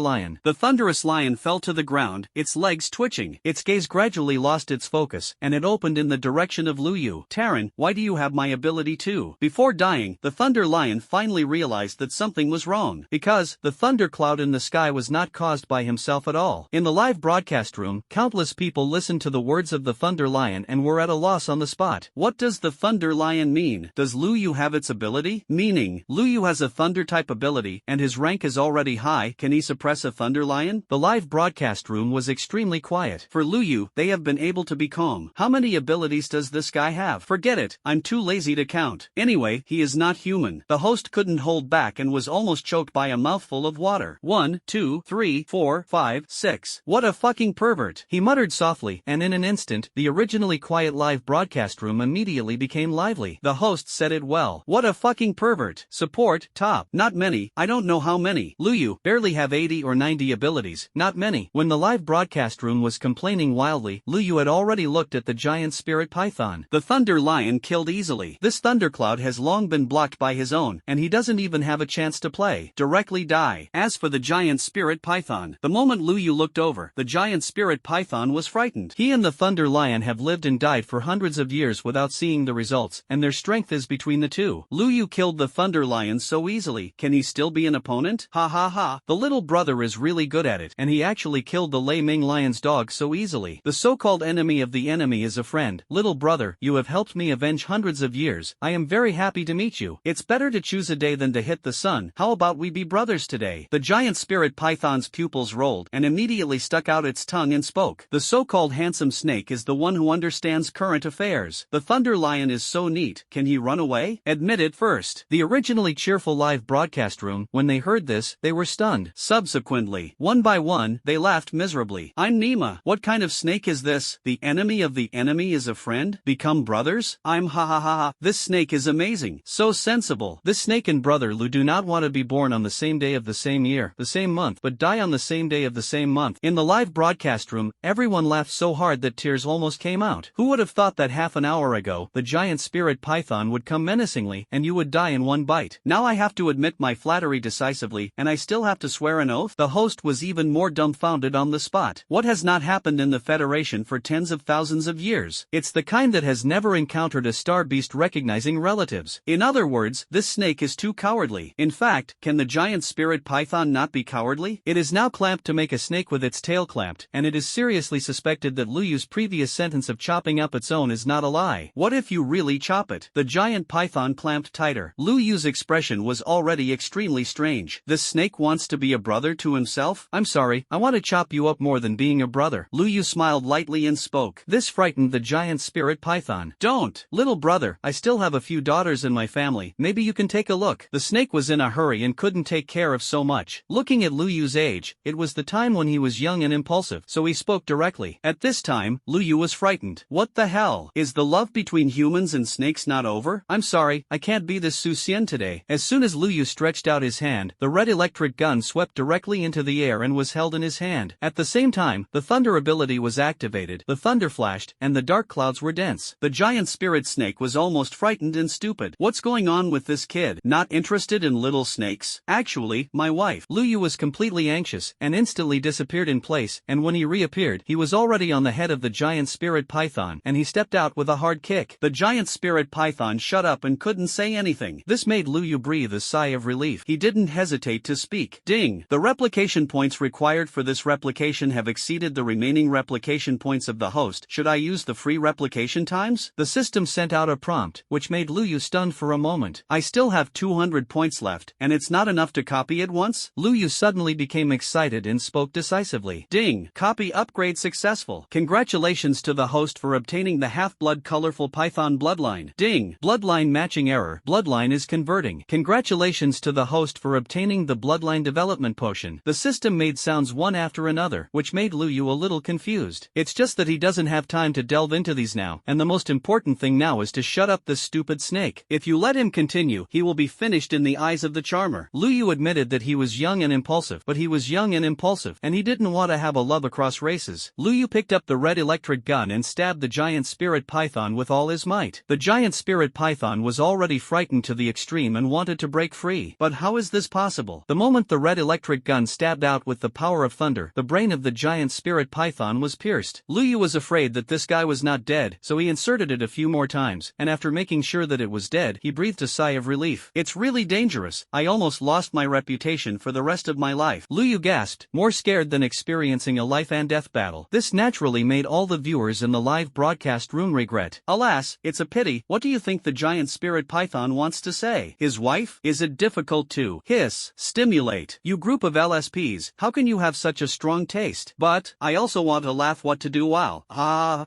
Lion. The thunderous lion fell to the ground, its legs twitching. Its gaze gradually lost its focus, and it opened in the direction of Luyu. Terran, why do you have my ability too? Before dying, the Thunder Lion finally realized that something was wrong, because the thunder cloud in the sky was not caused by himself at all. In the live broadcast room, countless people listened to the words of the Thunder Lion and were at a loss on the spot. What does the Thunder Lion mean? Does Luyu have its ability? Meaning, Luyu has a thunder type ability, and his rank is already high. Can he suppress a Thunder Lion? The live broadcast room was extremely quiet. For Luyu, they have been able to be calm. How many abilities does this guy have? Forget it, I'm too lazy to count. Anyway, he is not human. The host couldn't hold back and was almost choked by a mouthful of water. 1, 2, 3, 4, 5, 6. What a fucking pervert. He muttered softly, and in an instant, the originally quiet live broadcast room immediately became lively. The host said it well. What a fucking pervert. Support, top. Not many, I don't know how many. Luyu, barely have 80 or 90 abilities. Not many. When the live broadcast room was complaining wildly, Luyu had already looked at the giant spirit python. The Thunder Lion killed easily. This thundercloud has long been blocked by his own, and he doesn't even have a chance to play. Directly die. As for the giant spirit python, the moment Luyu looked over, the giant spirit python was frightened. He and the Thunder Lion have lived and died for hundreds of years without seeing the results, and their strength is between the two. Luyu killed the Thunder Lion so easily. Can he still be an opponent? Ha ha ha. The little brother is really good at it, and he actually killed the Lei Ming Lion's dog so easily. The so-called enemy of the enemy is a friend. Little brother, you have helped me avenge hundreds of years. I am very happy to meet you. It's better to choose a day than to hit the sun. How about we be brothers today? The giant spirit python's pupils rolled and immediately stuck out its tongue and spoke. The so-called handsome snake is the one who understands current affairs. The Thunder Lion is so neat. Can he run away? Admit it first. The originally cheerful live broadcast room, when they heard this, they were stunned. Subsequently, one by one, they laughed miserably. I'm Nima. What kind of snake is this? The enemy of the enemy is a friend? Become brothers? I'm ha ha ha ha. This snake is amazing. So sensible. This snake and brother Lu do not want to be born on the same day of the same year, the same month, but die on the same day of the same month. In the live broadcast room, everyone laughed so hard that tears almost came out. Who would have thought that half an hour ago, the giant spirit python would come menacingly, and you would die in one bite? Now I have to admit my flattery decisively, and I still have to swear an oath? The host was even more dumbfounded on the spot. What has not happened in the Federation for tens of thousands of years? It's the kind that has never encountered a star beast recognizing relatives. In other words, this snake is too cowardly. In fact, can the giant spirit python not be cowardly? It is now clamped to make a snake with its tail clamped, and it is seriously suspected that Luyu's previous sentence of chopping up its own is not a lie. What if you really chop it? The giant python clamped tighter. Luyu's expression was already extremely strange. This snake wants to be a brother to himself? I'm sorry, I want to chop you up more than being a brother. Luyu smiled lightly and spoke. This frightened the giant spirit python. Don't, little brother, I still have a few daughters in my family, maybe you can take a look. The snake was in a hurry and couldn't take care of so much. Looking at Luyu's age, it was the time when he was young and impulsive, so he spoke directly. At this time, Luyu was frightened. What the hell? Is the love between humans and snakes not over? I'm sorry, I can't be this Susian today. As soon as Luyu stretched out his hand, the red electric gun swept directly into the air and was held in his hand. At the same time, the thunder ability was activated, the thunder flashed, and the dark clouds were dense. The giant spirit snake was almost frightened and stupid. What's going on with this kid? Not interested in little snakes? Actually, my wife. Luyu was completely anxious, and instantly disappeared in place, and when he reappeared, he was already on the head of the giant spirit python, and he stepped out with a hard kick. The giant spirit python shut up and couldn't say anything. This made Luyu breathe a sigh of relief. He didn't hesitate to speak. Ding! The replication points required for this replication have exceeded the remaining replication points of the host. Should I use the free replication times? The system sent out a prompt, which made Luyu stunned for a moment. I still have 200 points left, and it's not enough to copy it once? Luyu suddenly became excited and spoke decisively. Ding! Copy upgrade successful. Congratulations to the host for obtaining the half-blood colorful python bloodline. Ding! Bloodline matching error. Bloodline is converting. Congratulations to the host for obtaining the bloodline development potion. The system made sounds one after another, which made Luyu a little confused. It's just that he doesn't have time to delve into these now, and the most important thing now is to shut up this stupid snake. If you let him continue, he will be finished in the eyes of the charmer. Luyu admitted that he was young and impulsive, but he was young and impulsive, and he didn't want to have a love across races. Luyu picked up the red electric gun and stabbed the giant spirit python with all his might. The giant spirit python was already frightened to the extreme and wanted to break free. But how is this possible? The moment the red electric gun stabbed out with the power of thunder, the brain of the giant spirit python was pierced. Luyu was afraid that this guy was not dead, so he inserted it a few more times, and after making sure that it was dead, he breathed a sigh of relief. It's really dangerous. I almost lost my reputation for the rest of my life. Luyu gasped, more scared than experiencing a life and death battle. This naturally made all the viewers in the live broadcast room regret. Alas, it's a pity. What do you think the giant spirit python wants to say? His wife? Is it difficult to hiss, stimulate? You group of LSPs, how can you have such a strong taste? But, I also want to laugh what to do while.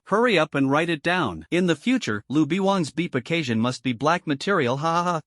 Hurry up and write it down. In the future, Lu Biwang's beep occasion must be black material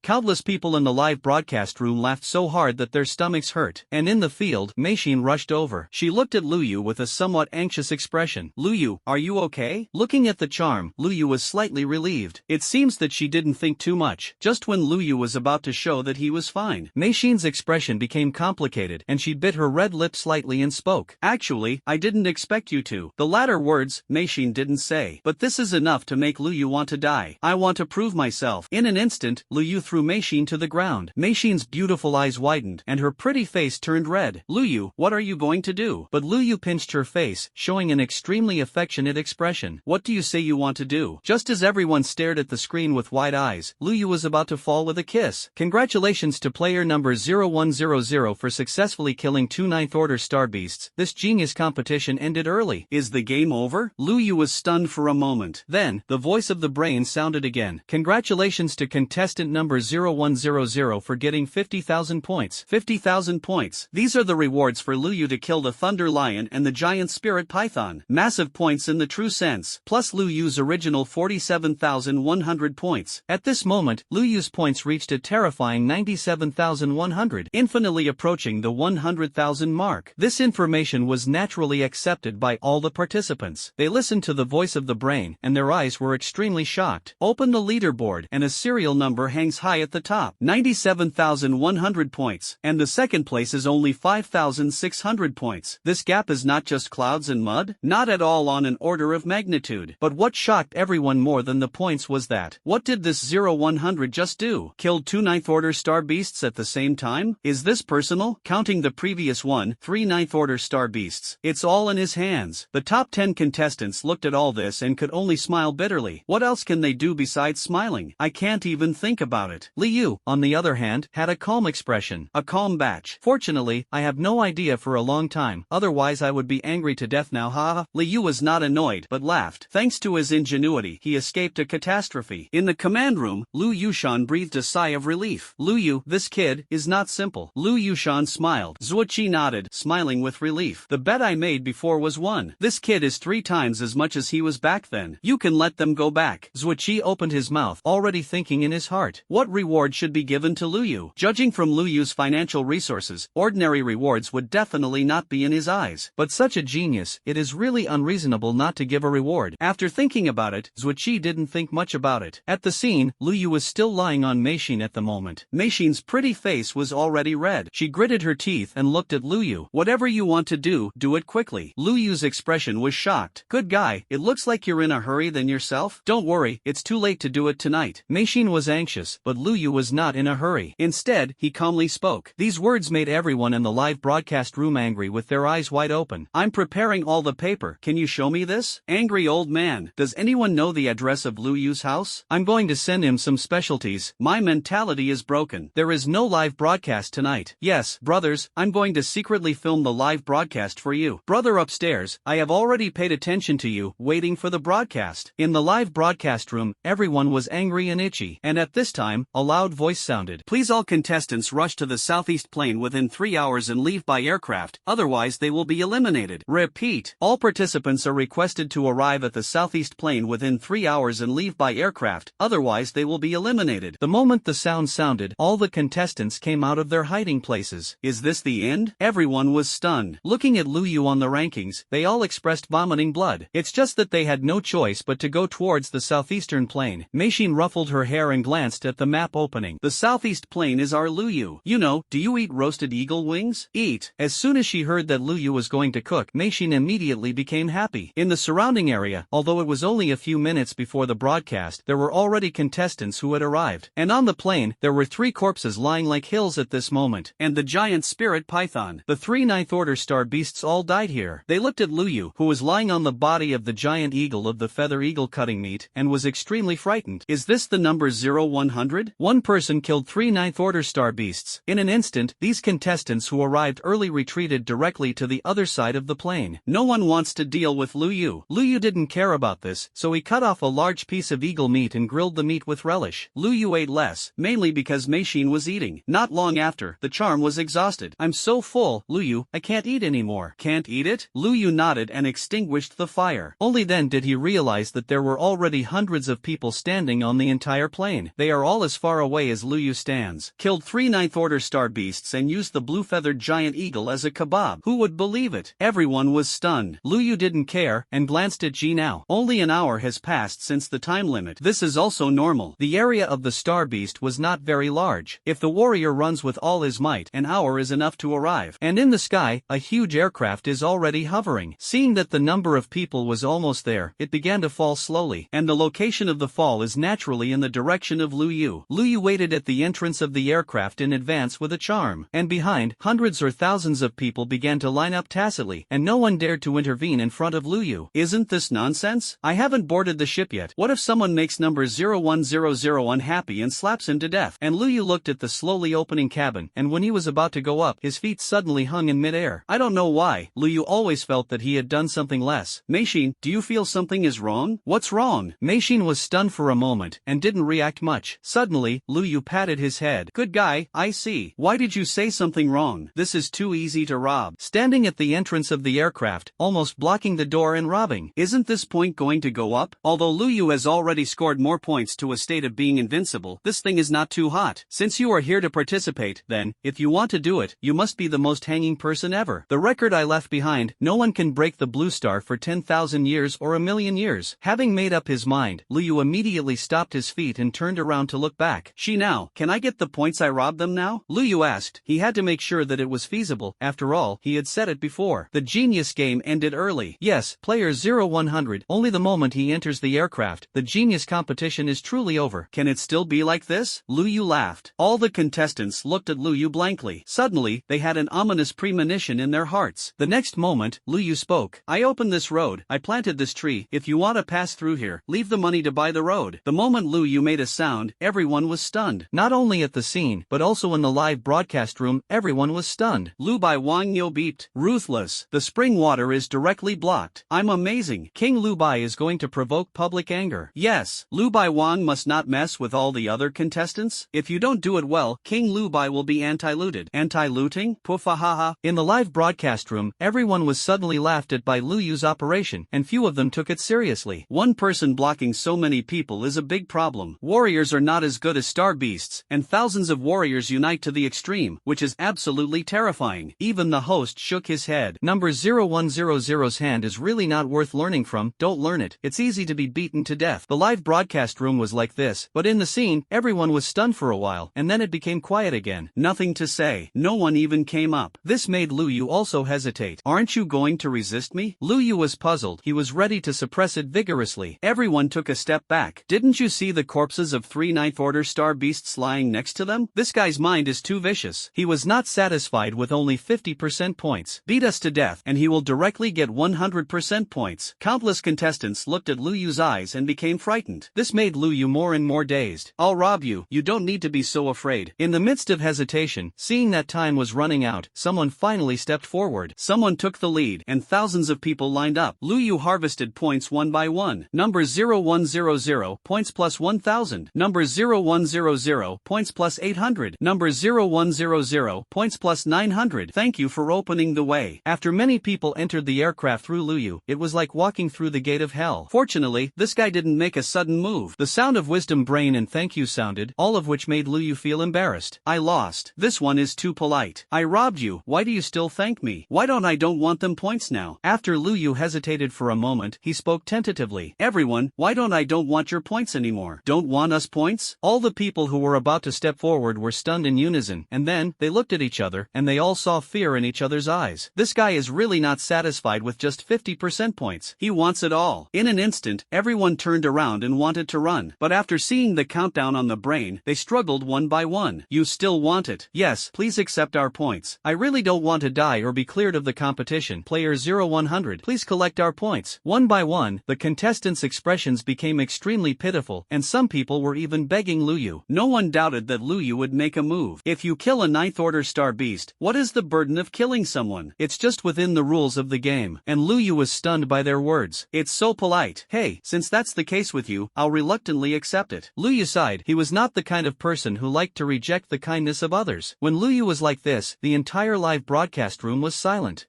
Countless people in the live broadcast room laughed so hard that their stomachs hurt, and in the field, Meishin rushed over. She looked at Luyu with a somewhat anxious expression. Luyu, are you okay? Looking at the charm, Luyu was slightly relieved. It seems that she didn't think too much. Just when Luyu was about to show that he was fine, Meishin's expression became complicated, and she bit her red lip slightly and spoke. Actually, I didn't expect you to. The latter words, Meishin didn't say. But this is enough to make Luyu want to die. I want to prove myself. In an instant, Luyu threw Meishin to the ground. Meishin's beautiful eyes widened, and her pretty face turned red. Luyu, what are you going to do? But Luyu pinched her face, showing an extremely affectionate expression. What do you say you want to do? Just as everyone stared at the screen with wide eyes, Luyu was about to fall with a kiss. Congratulations to player number 0100 for successfully killing 2 9th order star beasts. This genius competition ended early. Is the game over? Luyu was stunned for a moment. Then, the voice of the brain sounded again. Congratulations to contestant number 0100 for getting 50,000 points. 50,000 points. These are the rewards for Luyu to kill the Thunder Lion and the Giant Spirit Python. Massive points in the true sense. Plus Luyu's original 47,100 points. At this moment, Luyu's points reached a terrifying 97,100, infinitely approaching the 100,000 mark. This information was naturally accepted by all the participants. They listened to the voice of the brain, and their eyes were extremely shocked. Open the leaderboard, and a serial number hangs high at the top. 97 27,100 points, and the second place is only 5,600 points. This gap is not just clouds and mud, not at all on an order of magnitude. But what shocked everyone more than the points was that, what did this 0-100 just do? Killed 2 ninth order star beasts at the same time? Is this personal? Counting the previous 3 ninth order star beasts, it's all in his hands. The top 10 contestants looked at all this and could only smile bitterly. What else can they do besides smiling? I can't even think about it. Liu, on the other hand, had a calm expression. A calm batch. Fortunately, I have no idea for a long time, otherwise I would be angry to death now, haha. Liu was not annoyed, but laughed. Thanks to his ingenuity, he escaped a catastrophe. In the command room, Lu Yushan breathed a sigh of relief. Liu, this kid is not simple. Lu Yushan smiled. Zuoqi nodded, smiling with relief. The bet I made before was won. This kid is 3 times as much as he was back then. You can let them go back. Zuoqi opened his mouth, already thinking in his heart, what reward should be given to Liu? Judging from Liu's financial resources, ordinary rewards would definitely not be in his eyes. But such a genius, it is really unreasonable not to give a reward. After thinking about it, Zuoqi didn't think much about it. At the scene, Liu was still lying on Meishin at the moment. Meishin's pretty face was already red. She gritted her teeth and looked at Liu. Whatever you want to do it quickly. Liu's expression was shocked. Good guy, it looks like you're in a hurry than yourself. Don't worry, it's too late to do it tonight. Meishin was anxious, but Liu was not in a hurry. Instead, he calmly spoke. These words made everyone in the live broadcast room angry with their eyes wide open. I'm preparing all the paper. Can you show me this? Angry old man. Does anyone know the address of Liu's house? I'm going to send him some specialties. My mentality is broken. There is no live broadcast tonight. Yes, brothers, I'm going to secretly film the live broadcast for you. Brother upstairs, I have already paid attention to you, waiting for the broadcast. In the live broadcast room, everyone was angry and itchy. And at this time, a loud voice sounded. Please all contestants rush to the southeast plane within 3 hours and leave by aircraft, otherwise they will be eliminated. Repeat. All participants are requested to arrive at the southeast plane within 3 hours and leave by aircraft, otherwise they will be eliminated. The moment the sound sounded, all the contestants came out of their hiding places. Is this the end? Everyone was stunned. Looking at Liu on the rankings, they all expressed vomiting blood. It's just that they had no choice but to go towards the southeastern plane. Meishin ruffled her hair and glanced at the map opening. The southeast plane is our Liu. You know, do you eat roasted eagle wings? Eat. As soon as she heard that Liu was going to cook, Meishin immediately became happy. In the surrounding area, although it was only a few minutes before the broadcast, there were already contestants who had arrived. And on the plane, there were 3 corpses lying like hills at this moment. And the giant spirit python. The 3 ninth order star beasts all died here. They looked at Liu, who was lying on the body of the giant eagle of the feather eagle cutting meat, and was extremely frightened. Is this the number 0-100? One person killed 3 ninth order star beasts. In an instant, these contestants who arrived early retreated directly to the other side of the plane. No one wants to deal with Liu. Liu didn't care about this, so he cut off a large piece of eagle meat and grilled the meat with relish. Liu ate less, mainly because Meishin was eating. Not long after, the charm was exhausted. I'm so full, Liu, I can't eat anymore. Can't eat it? Liu nodded and extinguished the fire. Only then did he realize that there were already hundreds of people standing on the entire plane. They are all as far away as Liu stands. Killed 3 ninth order star beasts and used the blue-feathered giant eagle as a kebab. Who would believe it? Everyone was stunned. Liu didn't care, and glanced at Ji now. Only an hour has passed since the time limit. This is also normal. The area of the star beast was not very large. If the warrior runs with all his might, an hour is enough to arrive. And in the sky, a huge aircraft is already hovering. Seeing that the number of people was almost there, it began to fall slowly, and the location of the fall is naturally in the direction of Liu. Liu waited at the entrance of the aircraft in advance with a charm, and behind, hundreds or thousands of people began to line up tacitly, and no one dared to intervene in front of Liu. Isn't this nonsense? I haven't boarded the ship yet. What if someone makes number 0100 unhappy and slaps him to death? And Liu looked at the slowly opening cabin, and when he was about to go up, his feet suddenly hung in midair. I don't know why, Liu always felt that he had done something less. Meishin, do you feel something is wrong? What's wrong? Meishin was stunned for a moment, and didn't react much. Suddenly, Liu patted his head. Good guy, I see. Why did you say something wrong? This is too easy to rob. Standing at the entrance of the aircraft, almost blocking the door and robbing. Isn't this point going to go up? Although Liu has already scored more points to a state of being invincible, this thing is not too hot. Since you are here to participate, then, if you want to do it, you must be the most hanging person ever. The record I left behind, no one can break the blue star for 10,000 years or a million years. Having made up his mind, Liu immediately stopped his feet and turned around to look back. She now, can I I get the points I robbed them now? Lu Yu asked. He had to make sure that it was feasible, after all, he had said it before. The genius game ended early. Yes, player 0100, only the moment he enters the aircraft, the genius competition is truly over. Can it still be like this? Lu Yu laughed. All the contestants looked at Lu Yu blankly. Suddenly, they had an ominous premonition in their hearts. The next moment, Lu Yu spoke. I opened this road, I planted this tree, if you want to pass through here, leave the money to buy the road. The moment Lu Yu made a sound, everyone was stunned. Not only at the scene, but also in the live broadcast room, everyone was stunned. Lu Bai Wang Yo beeped. Ruthless. The spring water is directly blocked. I'm amazing. King Lu Bai is going to provoke public anger. Yes, Lu Bai Wang must not mess with all the other contestants. If you don't do it well, King Lu Bai will be anti-looted. Anti-looting? Poofahaha. In the live broadcast room, everyone was suddenly laughed at by Lu Yu's operation, and few of them took it seriously. One person blocking so many people is a big problem. Warriors are not as good as star beasts, and thousands of warriors unite to the extreme, which is absolutely terrifying. Even the host shook his head. Number 0100's hand is really not worth learning from, don't learn it. It's easy to be beaten to death. The live broadcast room was like this, but in the scene, everyone was stunned for a while, and then it became quiet again. Nothing to say. No one even came up. This made Lu Yu also hesitate. Aren't you going to resist me? Lu Yu was puzzled. He was ready to suppress it vigorously. Everyone took a step back. Didn't you see the corpses of 3 Ninth Order star beasts lying next to them? This guy's mind is too vicious. He was not satisfied with only 50% points. Beat us to death, and he will directly get 100% points. Countless contestants looked at Lu Yu's eyes and became frightened. This made Lu Yu more and more dazed. I'll rob you. You don't need to be so afraid. In the midst of hesitation, seeing that time was running out, someone finally stepped forward. Someone took the lead, and thousands of people lined up. Lu Yu harvested points one by one. Number 0100, points plus 1000. Number 0100, points plus 800. Number 0100, points plus 900. Thank you for opening the way. After many people entered the aircraft through Lu Yu, it was like walking through the gate of hell. Fortunately, this guy didn't make a sudden move. The sound of wisdom, brain and thank you sounded, all of which made Lu Yu feel embarrassed. I lost. This one is too polite. I robbed you. Why do you still thank me? Why don't want them points now? After Lu Yu hesitated for a moment, he spoke tentatively. Everyone, why don't want your points anymore? Don't want us points? All the people who were about to step forward were stunned in unison, and then, they looked at each other, and they all saw fear in each other's eyes. This guy is really not satisfied with just 50% points. He wants it all. In an instant, everyone turned around and wanted to run. But after seeing the countdown on the brain, they struggled one by one. You still want it? Yes, please accept our points. I really don't want to die or be cleared of the competition. Player 0100, please collect our points. One by one, the contestants' expressions became extremely pitiful, and some people were even begging Lu Yu. No one doubted that Lu Yu would make a move. If you kill a Ninth Order star beast, what is the burden of killing someone? It's just within the rules of the game. And Lu Yu was stunned by their words. It's so polite. Hey, since that's the case with you, I'll reluctantly accept it. Lu Yu sighed. He was not the kind of person who liked to reject the kindness of others. When Lu Yu was like this, the entire live broadcast room was silent.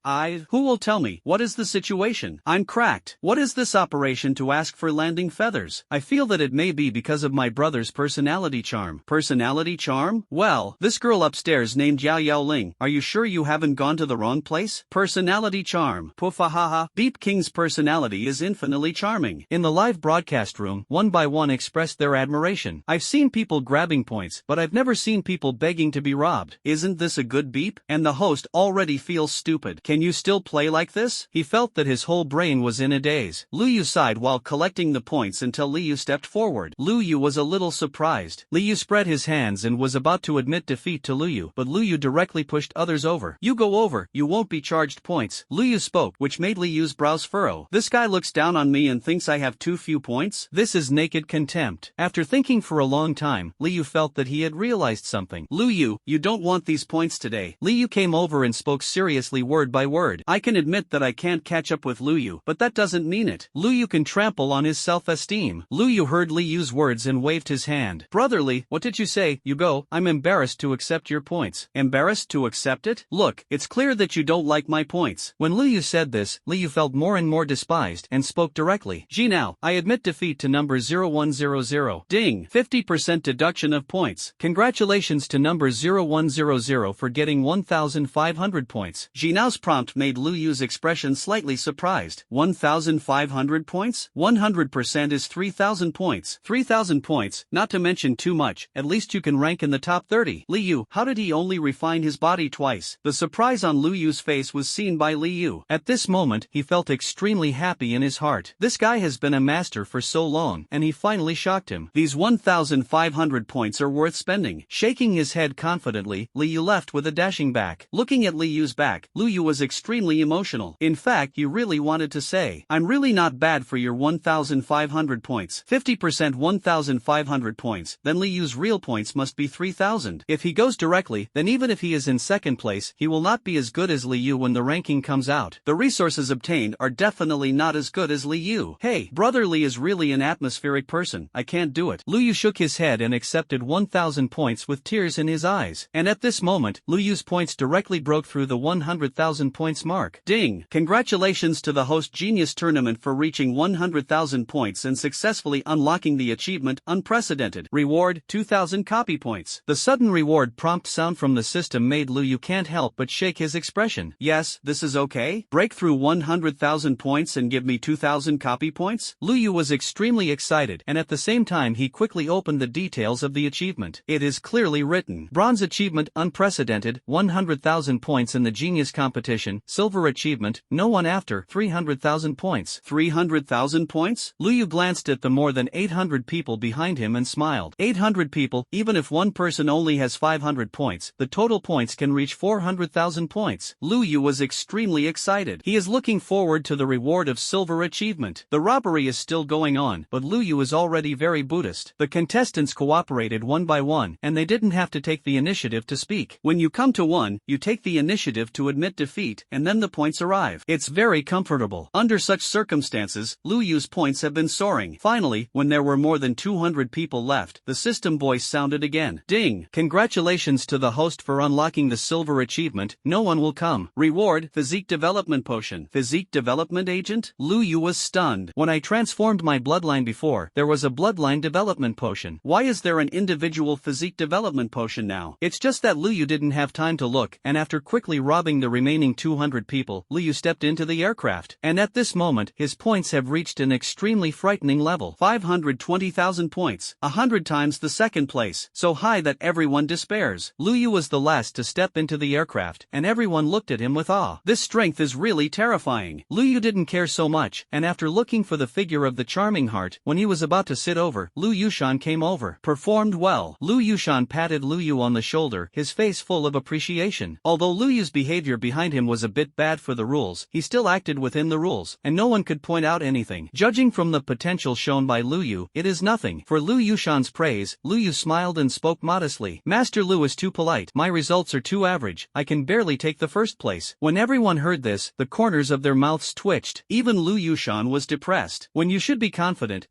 Who will tell me? What is the situation? I'm cracked. What is this operation to ask for landing feathers? I feel that it may be because of my brother's personality charm. Personality charm? Well, this girl upstairs named Yao Yao Ling. Are you sure you haven't gone to the wrong place? Personality charm. Poofahaha. Beep King's personality is infinitely charming. In the live broadcast room, one by one expressed their admiration. I've seen people grabbing points, but I've never seen people begging to be robbed. Isn't this a good beep? And the host already feels stupid. Can you still play like this? He felt that his whole brain was in a daze. Lu Yu sighed while collecting the points until Lu Yu stepped forward. Lu Yu was a little surprised. Lu Yu spread his hands and was about to admit defeat to Lu Yu, but Lu Yu directly pushed others over. You go over, you won't be charged points. Lu Yu spoke, which made Lu Yu's brows furrow. This guy looks down on me and thinks I have too few points? This is naked contempt. After thinking for a long time, Lu Yu felt that he had realized something. Lu Yu, you don't want these points today. Lu Yu came over and spoke seriously word by word. I can admit that I can't catch up with Lu Yu, but that doesn't mean it. Lu Yu can trample on his self-esteem. Lu Yu heard Lu Yu's words and waved his hand. Brotherly, what did you say? You go. I'm embarrassed to accept your points. Embarrassed to accept it? Look, it's clear that you don't like my points. When Lu Yu said this, Lu Yu felt more and more despised and spoke directly. Now, I admit defeat to number 0100. Ding! 50% deduction of points. Congratulations to number 0100 for getting 1,500 points. Nao's prompt made Lu Yu's expression slightly surprised. 1,500 points? 100% is 3,000 points. 3,000 points, not to mention too much, at least least you can rank in the top 30. Liu, how did he only refine his body twice? The surprise on Liyu's face was seen by Liu. At this moment, he felt extremely happy in his heart. This guy has been a master for so long, and he finally shocked him. These 1,500 points are worth spending. Shaking his head confidently, Liu left with a dashing back. Looking at Liyu's back, Liu was extremely emotional. In fact, he really wanted to say, "I'm really not bad for your 1,500 points. 50% 1,500 points, then Liyu's real points must be 3,000. If he goes directly, then even if he is in second place, he will not be as good as Liu when the ranking comes out. The resources obtained are definitely not as good as Liu. Hey, brother Li is really an atmospheric person. I can't do it." Liu shook his head and accepted 1,000 points with tears in his eyes. And at this moment, Liyu's points directly broke through the 100,000 points mark. Ding! Congratulations to the host Genius Tournament for reaching 100,000 points and successfully unlocking the achievement Unprecedented. Reward, 2,000 copy points. The sudden reward prompt sound from the system made Liu can't help but shake his expression. Yes, this is okay? Break through 100,000 points and give me 2,000 copy points? Liu was extremely excited, and at the same time he quickly opened the details of the achievement. It is clearly written. Bronze achievement Unprecedented, 100,000 points in the Genius competition. Silver achievement, no one after 300,000 points. 300,000 points? Liu glanced at the more than 800 people behind him and smiled. 800 people, even if one person only has 500 points, the total points can reach 400,000 points. Liu was extremely excited. He is looking forward to the reward of silver achievement. The robbery is still going on, but Liu is already very Buddhist. The contestants cooperated one by one, and they didn't have to take the initiative to speak. When you come to one, you take the initiative to admit defeat, and then the points arrive. It's very comfortable. Under such circumstances, Liu's points have been soaring. Finally, when there were more than 200 people left, the system voice sounded again. Ding! Congratulations to the host for unlocking the silver achievement. No one will come. Reward, Physique Development Potion. Physique Development Agent? Liu was stunned. When I transformed my bloodline before, there was a bloodline development potion. Why is there an individual physique development potion now? It's just that Liu didn't have time to look, and after quickly robbing the remaining 200 people, Liu stepped into the aircraft. And at this moment, his points have reached an extremely frightening level. 520,000 points, 100 times the second place, so high that everyone despairs. Liu was the last to step into the aircraft, and everyone looked at him with awe. This strength is really terrifying. Liu didn't care so much, and after looking for the figure of the charming heart, when he was about to sit over, Liu Yushan came over. Performed well. Liu Yushan patted Liu on the shoulder, his face full of appreciation. Although Liu's behavior behind him was a bit bad for the rules, he still acted within the rules, and no one could point out anything. Judging from the potential shown by Liu, it is nothing. For Liu Yushan's praise, Liu smiled and spoke modestly. Master Liu is too polite. My results are too average. I can barely take the first place. When everyone heard this, the corners of their mouths twitched. Even Liu Yushan was depressed. When you should be confident,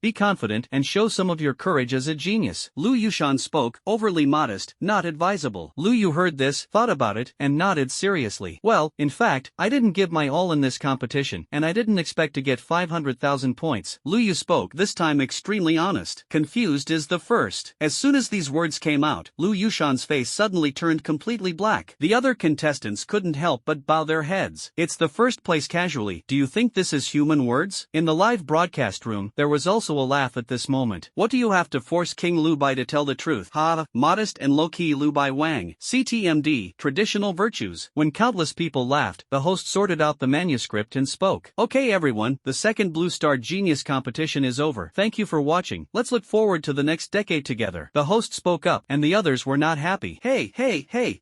and show some of your courage as a genius. Liu Yushan spoke, overly modest, not advisable. Liu heard this, thought about it, and nodded seriously. Well, in fact, I didn't give my all in this competition, and I didn't expect to get 500,000 points. Liu spoke, this time extremely honest. Confused is the first. As soon as these words came out, Liu Yushan's face suddenly turned completely black. The other contestants couldn't help but bow their heads. It's the first place casually. Do you think this is human words? In the live broadcast room, there was also a laugh at this moment. What do you have to force King Liu Bai to tell the truth? Ha, modest and low-key Liu Bai Wang. CTMD, traditional virtues. When countless people laughed, the host sorted out the manuscript and spoke. Okay everyone, the second Blue Star Genius competition is over. Thank you for watching. Let's look forward to the next decade together. The host spoke up, and the others were not happy. Hey,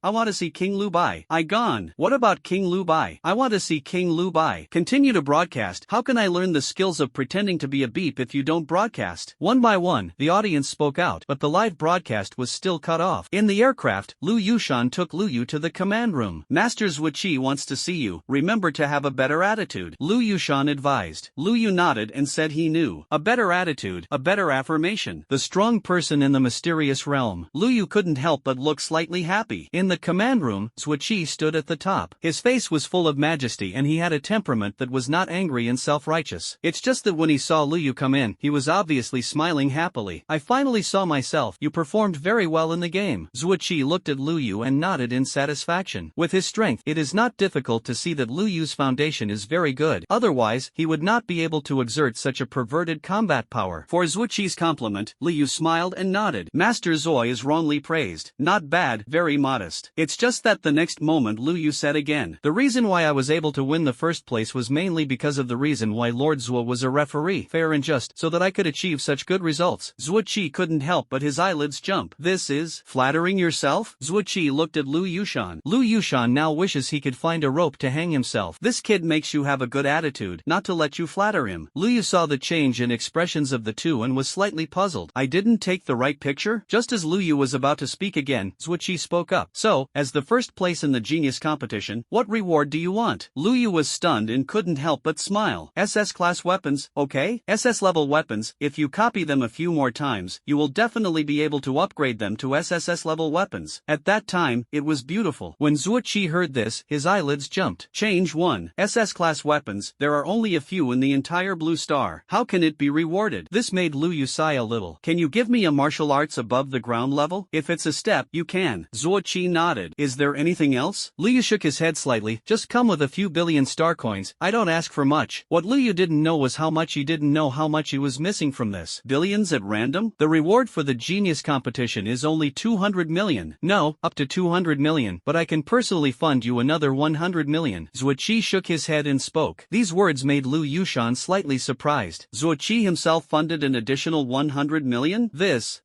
I want to see King Liu Bai. I gone. What about King Liu Bai? I want to see King Liu Bai. Continue to broadcast. How can I learn the skills of pretending to be a beep if you don't broadcast? One by one, the audience spoke out, but the live broadcast was still cut off. In the aircraft, Liu Yushan took Liu to the command room. Master Zhuqi wants to see you. Remember to have a better attitude. Liu Yushan advised. Liu nodded and said he knew. A better attitude, a better affirmation. The strong person in the mysterious realm. Liu couldn't help but look slightly happy. In the command room, Zhuqi stood at the top. His face was full of majesty and he had a temperament that was not angry and self-righteous. It's just that when he saw Liu come in, he was obviously smiling happily. I finally saw myself. You performed very well in the game. Zhuqi looked at Liu and nodded in satisfaction. With his strength, it is not difficult to see that Liu's foundation is very good. Otherwise, he would not be able to exert such a perverted combat power. For Zhuqi's compliment, Liu smiled and nodded. Master Master Zoi is wrongly praised. Not bad, very modest. It's just that the next moment Lu Yu said again. The reason why I was able to win the first place was mainly because of the reason why Lord Zuo was a referee, fair and just, so that I could achieve such good results. Zuo Qi couldn't help but his eyelids jump. This is flattering yourself? Zuo Qi looked at Lu Yushan. Lu Yushan now wishes he could find a rope to hang himself. This kid makes you have a good attitude, not to let you flatter him. Lu Yu saw the change in expressions of the two and was slightly puzzled. I didn't take the right picture? Just as Lu Yu was about to speak again, Zuo Qi spoke up. So, as the first place in the genius competition, what reward do you want? Lu Yu was stunned and couldn't help but smile. SS class weapons, okay? SS level weapons, if you copy them a few more times, you will definitely be able to upgrade them to SSS level weapons. At that time, it was beautiful. When Zuo Qi heard this, his eyelids jumped. Change 1. SS class weapons, there are only a few in the entire Blue Star. How can it be rewarded? This made Lu Yu sigh a little. Can you give me a martial arts above the ground level? If it's a step, you can. Zuo Qi nodded. Is there anything else? Lu Yu shook his head slightly. Just come with a few billion star coins. I don't ask for much. What Lu Yu didn't know was how much he didn't know how much he was missing from this. Billions at random? The reward for the genius competition is only 200 million. No, up to 200 million, but I can personally fund you another 100 million. Zuo Qi shook his head and spoke. These words made Lu Yushan slightly surprised. Zuo Qi himself funded an additional 100 million?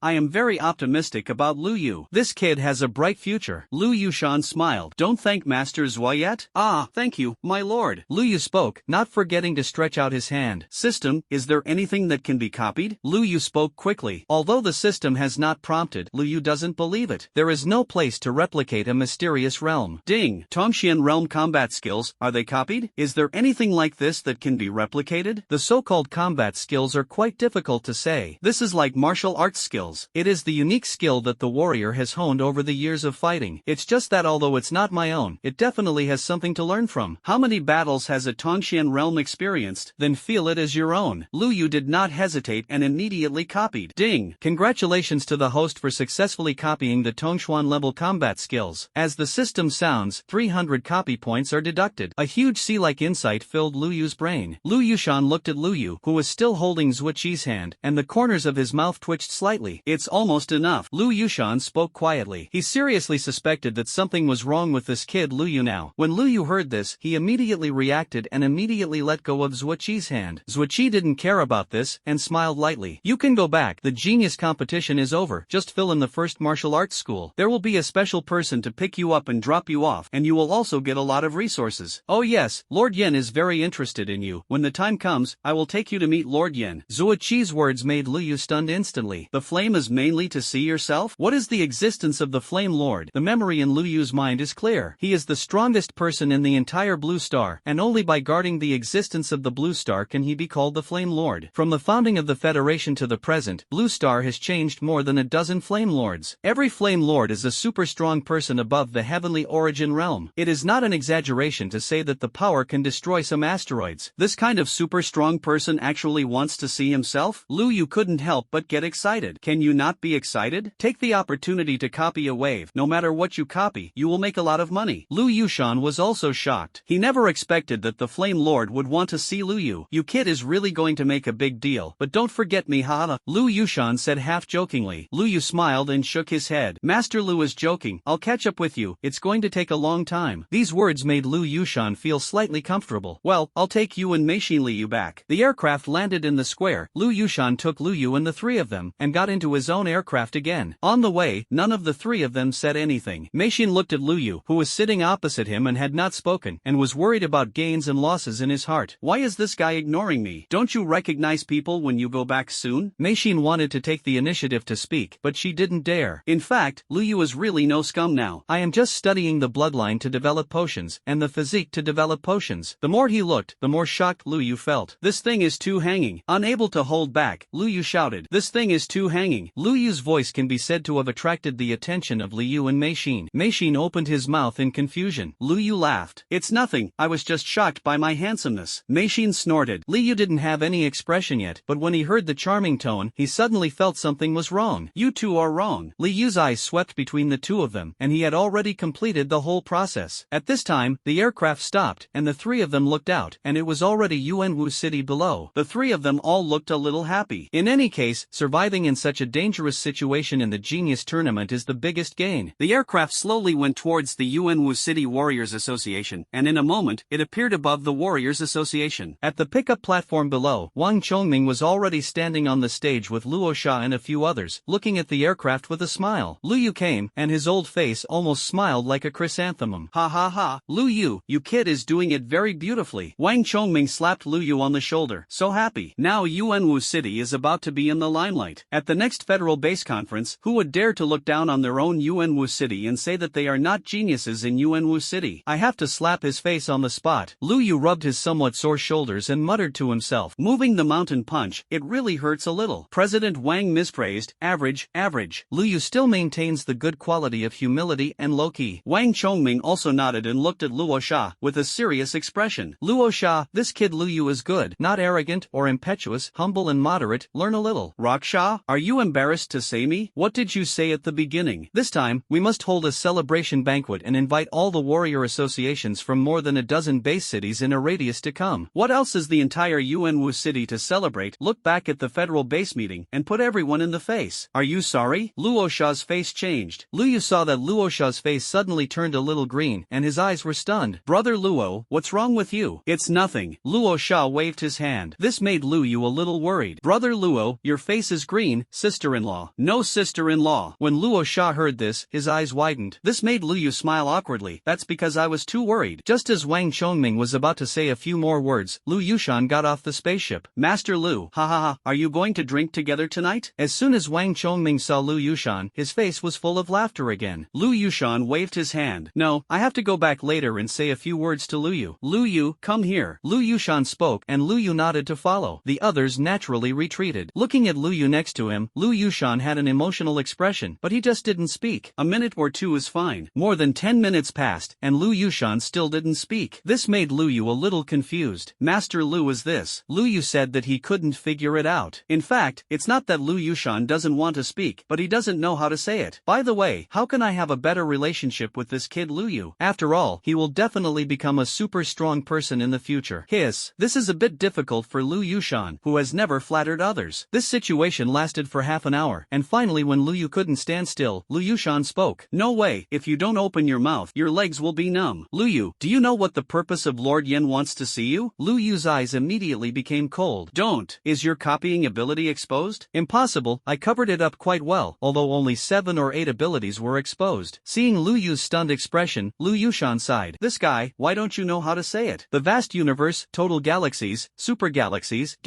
I am very optimistic about Lu Yu. This kid has a bright future. Lu Yushan smiled. Don't thank Master Zhuo yet? Ah, thank you, my lord. Lu Yu spoke, not forgetting to stretch out his hand. System, is there anything that can be copied? Lu Yu spoke quickly. Although the system has not prompted, Lu Yu doesn't believe it. There is no place to replicate a mysterious realm. Ding. Tongxian realm combat skills, are they copied? Is there anything like this that can be replicated? The so-called combat skills are quite difficult to say. This is like martial arts skills. It is the unique skill that the warrior has honed over the years of fighting. It's just that although it's not my own, it definitely has something to learn from. How many battles has a Tongxian realm experienced? Then feel it as your own. Lu Yu did not hesitate and immediately copied. Ding! Congratulations to the host for successfully copying the Tongxuan level combat skills. As the system sounds, 300 copy points are deducted. A huge sea-like insight filled Lu Yu's brain. Lu Yushan looked at Lu Yu, who was still holding Zuo Qi's hand, and the corners of his mouth twitched slightly. It's almost enough. Lu Yushan spoke quietly. He seriously suspected that something was wrong with this kid Lu Yu now. When Lu Yu heard this, he immediately reacted and immediately let go of Zuo Qi's hand. Zuo Qi didn't care about this, and smiled lightly. You can go back. The genius competition is over. Just fill in the first martial arts school. There will be a special person to pick you up and drop you off, and you will also get a lot of resources. Oh yes, Lord Yen is very interested in you. When the time comes, I will take you to meet Lord Yen. Zuo Qi's words made Lu Yu stunned instantly. The flame is mainly to see yourself? What is the existence of the Flame Lord? The memory in Lu Yu's mind is clear. He is the strongest person in the entire Blue Star, and only by guarding the existence of the Blue Star can he be called the Flame Lord. From the founding of the Federation to the present, Blue Star has changed more than a dozen Flame Lords. Every Flame Lord is a super strong person above the heavenly origin realm. It is not an exaggeration to say that the power can destroy some asteroids. This kind of super strong person actually wants to see himself? Lu Yu couldn't help but get excited. Can you not be excited? Take the opportunity to copy a wave. No matter what you copy, you will make a lot of money. Lu Yushan was also shocked. He never expected that the Flame Lord would want to see Lu Yu. You kid is really going to make a big deal, but don't forget me, haha. Lu Yushan said half-jokingly. Lu Yu smiled and shook his head. Master Lu is joking. I'll catch up with you. It's going to take a long time. These words made Lu Yushan feel slightly comfortable. Well, I'll take you and Meishin Liu back. The aircraft landed in the square. Lu Yushan took Lu Yu and the three of them, and got into his own aircraft again. On the way, none of the three of them said anything. Meishin looked at Lu Yu, who was sitting opposite him and had not spoken, and was worried about gains and losses in his heart. Why is this guy ignoring me? Don't you recognize people when you go back soon? Meishin wanted to take the initiative to speak, but she didn't dare. In fact, Lu Yu is really no scum now. I am just studying the bloodline to develop potions, and the physique to develop potions. The more he looked, the more shocked Lu Yu felt. This thing is too hanging. Unable to hold back, Lu Yu shouted. This thing is too hanging. Lu Yu's voice can be said to have attracted the attention of Liu and Meishin. Meishin opened his mouth in confusion. Lu Yu laughed. It's nothing, I was just shocked by my handsomeness. Meishin snorted. Liu didn't have any expression yet, but when he heard the charming tone, he suddenly felt something was wrong. You two are wrong. Liu's eyes swept between the two of them, and he had already completed the whole process. At this time, the aircraft stopped, and the three of them looked out, and it was already Yuanwu City below. The three of them all looked a little happy. In any case, surviving in such a dangerous dangerous situation in the Genius Tournament is the biggest gain. The aircraft slowly went towards the Yuanwu City Warriors Association, and in a moment, it appeared above the Warriors Association. At the pickup platform below, Wang Chongming was already standing on the stage with Luo Sha and a few others, looking at the aircraft with a smile. Lu Yu came, and his old face almost smiled like a chrysanthemum. Ha ha ha, Lu Yu, you kid is doing it very beautifully. Wang Chongming slapped Lu Yu on the shoulder. So happy. Now Yuanwu City is about to be in the limelight. At the next Federal Base Conference, who would dare to look down on their own Yuanwu City and say that they are not geniuses in Yuanwu City? I have to slap his face on the spot. Lu Yu rubbed his somewhat sore shoulders and muttered to himself, moving the mountain punch, it really hurts a little. President Wang mispraised, average. Lu Yu still maintains the good quality of humility and low-key. Wang Chongming also nodded and looked at Luo Sha with a serious expression. Luo Sha, this kid Lu Yu is good, not arrogant or impetuous, humble and moderate, learn a little. Raksha, are you embarrassed to say me? What did you say at the beginning? This time, we must hold a celebration banquet and invite all the warrior associations from more than a dozen base cities in a radius to come. What else is the entire Yuanwu City to celebrate? Look back at the federal base meeting and put everyone in the face. Are you sorry? Luo Sha's face changed. Lu Yu saw that Luo Sha's face suddenly turned a little green and his eyes were stunned. Brother Luo, what's wrong with you? It's nothing. Luo Sha waved his hand. This made Lu Yu a little worried. Brother Luo, your face is green, sister-in-law. No sister-in-law. When Luo Sha heard this, his eyes widened. This made Lu Yu smile awkwardly. That's because I was too worried. Just as Wang Chongming was about to say a few more words, Lu Yushan got off the spaceship. Master Lu, ha ha ha, are you going to drink together tonight? As soon as Wang Chongming saw Lu Yushan, his face was full of laughter again. Lu Yushan waved his hand. No, I have to go back later and say a few words to Lu Yu. Lu Yu, come here. Lu Yushan spoke and Lu Yu nodded to follow. The others naturally retreated. Looking at Lu Yu next to him, Lu Yushan had an emotional expression, but he just didn't speak. A minute or two is fine. More than 10 minutes passed, and Lu Yushan still didn't speak. This made Lu Yu a little confused. Master Lu is this. Lu Yu said that he couldn't figure it out. In fact, it's not that Lu Yushan doesn't want to speak, but he doesn't know how to say it. By the way, how can I have a better relationship with this kid Lu Yu? After all, he will definitely become a super strong person in the future. Hiss. This is a bit difficult for Lu Yushan, who has never flattered others. This situation lasted for half an hour, and finally when Lu Yu couldn't stand still, Lu Yushan spoke. No way, if you don't open your mouth, your legs will be numb. Lu Yu, do you know what the purpose of Lord Yen wants to see you? Lu Yu's eyes immediately became cold. Don't. Is your copying ability exposed? Impossible, I covered it up quite well, although only 7 or 8 abilities were exposed. Seeing Lu Yu's stunned expression, Lu Yushan sighed. This guy, why don't you know how to say it? The vast universe, total galaxies, super galaxies,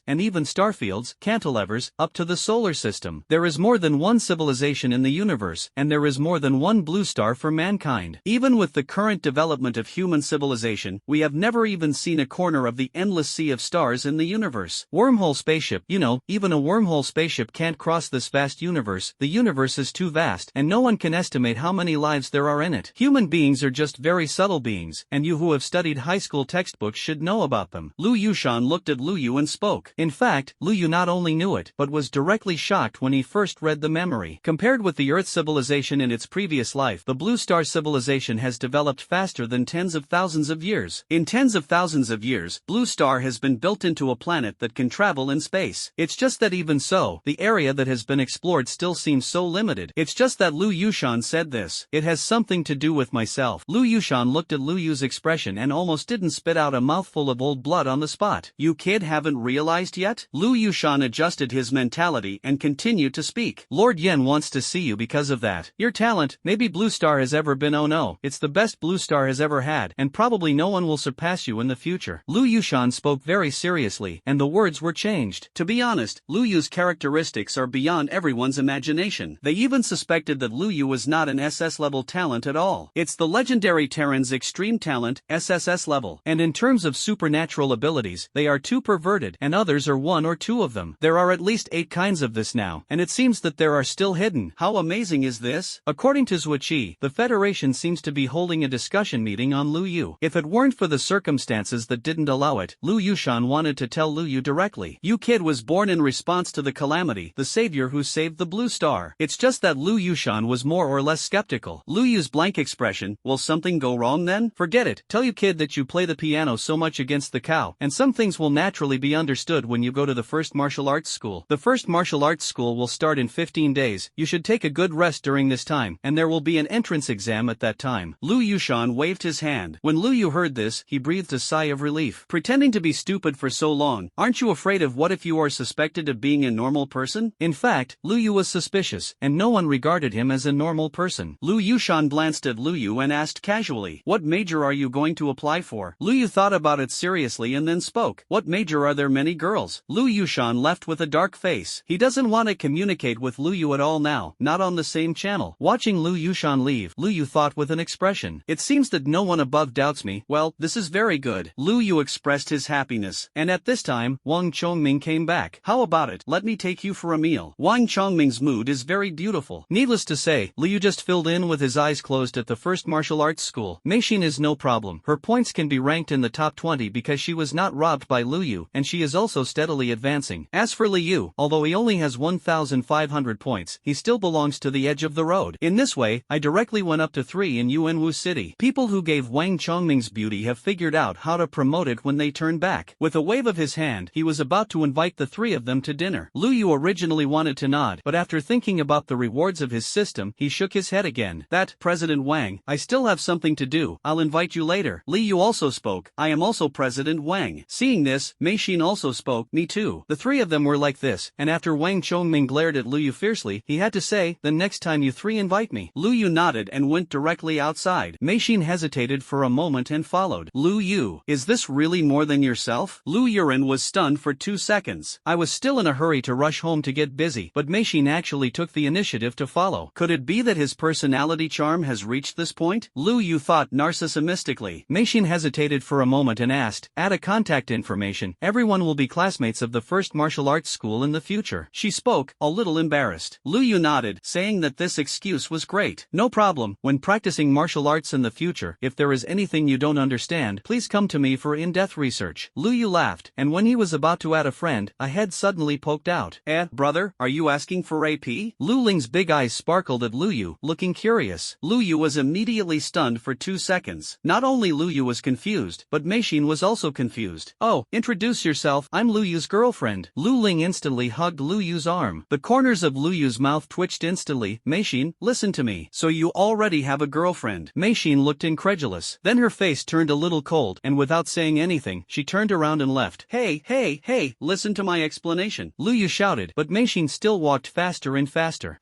and even starfields, cantilevers, up to the solar system. There is more than one civilization in the universe, and there is more than one blue star for mankind. Even with the current development of human civilization, we have never even seen a corner of the endless sea of stars in the universe. Wormhole spaceship, you know, even a wormhole spaceship can't cross this vast universe. The universe is too vast, and no one can estimate how many lives there are in it. Human beings are just very subtle beings, and you who have studied high school textbooks should know about them. Lu Yushan looked at Lu Yu and spoke. In fact, Lu Yu not only knew it, but was directly shocked when he first read the memory. Compared with the Earth civilization in its previous life, the Blue Star civilization has developed faster than tens of thousands of years. In tens of thousands of years, Blue Star has been built into a planet that can travel in space. It's just that even so, the area that has been explored still seems so limited. It's just that Lu Yushan said this. It has something to do with myself. Lu Yushan looked at Lu Yu's expression and almost didn't spit out a mouthful of old blood on the spot. You kid haven't realized yet? Lu Yushan adjusted his mentality and continued to speak. Lord Yen wants to see you because of that. Your talent, maybe Blue Star has ever been, oh no, it's the best Blue Star has ever had, and probably no one will surpass you in the future. Lu Yushan spoke very seriously, and the words were changed. To be honest, Lu Yu's characteristics are beyond everyone's imagination. They even suspected that Lu Yu was not an SS-level talent at all. It's the legendary Terran's extreme talent, SSS-level. And in terms of supernatural abilities, they are too perverted, and others are 1 or 2 of them. There are at least 8 kinds of this now, and it seems that there are still hidden. How amazing is this? According to Zuichi, the Federation seems to be holding a discussion meeting on Lu Yu. If it weren't for the circumstances that didn't allow it, Lu Yushan wanted to tell Lu Yu directly. You kid was born in response to the calamity, the savior who saved the Blue Star. It's just that Lu Yushan was more or less skeptical. Lu Yu's blank expression, will something go wrong then? Forget it. Tell you kid that you play the piano so much against the cow, and some things will naturally be understood when you go to the first martial arts school. The first martial arts school will start in 15 days, you should take a good rest during this time, and there will be an entrance exam at that time. Lu Yushan waved his hand. When Lu Yu heard this, he breathed a sigh of relief. Pretending to be stupid for so long, aren't you afraid of what if you are suspected of being a normal person? In fact, Lu Yu was suspicious, and no one regarded him as a normal person. Lu Yushan glanced at Lu Yu and asked casually, "What major are you going to apply for?" Lu Yu thought about it seriously and then spoke. "What major are there many girls?" Lu Yushan left with a dark face. He doesn't want to communicate with Lu Yu at all now, not on the same channel. Watching Lu Yushan leave, Lu Yu thought with an expression, "It seems that no one above doubts me. Well, this is very good." Lu Yu expressed his happiness, and at this time, Wang Chongming came back. "How about it? Let me take you for a meal." Wang Chongming's mood is very beautiful. Needless to say, Lu Yu just filled in with his eyes closed at the first martial arts school. Mei Xin is no problem. Her points can be ranked in the top 20 because she was not robbed by Lu Yu, and she is also steadily advancing. As for Li Yu, although he only has 1,500 points, he still belongs to the edge of the road. In this way, I directly went up to 3 in Yuanwu City. People who gave Wang Chongming's beauty have figured out how to promote it when they turn back. With a wave of his hand, he was about to invite the 3 of them to dinner. Lu Yu originally wanted to nod, but after thinking about the rewards of his system, he shook his head again. "That, President Wang, I still have something to do. I'll invite you later." Li Yu also spoke. "I am also President Wang." Seeing this, Mei Xin also spoke. "Me too." The 3 of them were like this, and after Wang Chongming glared at Lu Yu fiercely, he had to say, "The next time you 3 invite me." Lu Yu nodded and went directly outside. Mei Xin hesitated for a moment and followed. "Lu Yu, is this really more than yourself?" Lu Yuren was stunned for 2 seconds. I was still in a hurry to rush home to get busy, but Mei Xin actually took the initiative to follow. Could it be that his personality charm has reached this point? Lu Yu thought narcissistically. Mei Xin hesitated for a moment and asked, "Add a contact information. Everyone will be classmates of the first martial arts school in the future." She spoke, a little embarrassed. Lu Yu nodded, saying that this excuse was great. "No problem. When practicing martial arts in the future, if there is anything you don't understand, please come to me for in-depth research." Lu Yu laughed, and when he was about to add a friend, a head suddenly poked out. Brother, are you asking for AP?" Lu Ling's big eyes sparkled at Lu Yu, looking curious. Lu Yu was immediately stunned for 2 seconds. Not only Lu Yu was confused, but Mei Xin was also confused. "Oh, introduce yourself, I'm Lu Yu's girlfriend." Lu Ling instantly hugged Lu Yu's arm. The corners of Lu Yu's mouth twitched instantly. "Mei Xin, listen to me. So you already have a girlfriend?" Mei Xin looked incredulous. Then her face turned a little cold, and without saying anything, she turned around and left. Hey, listen to my explanation," Lu Yu shouted, but Mei Xin still walked faster and faster.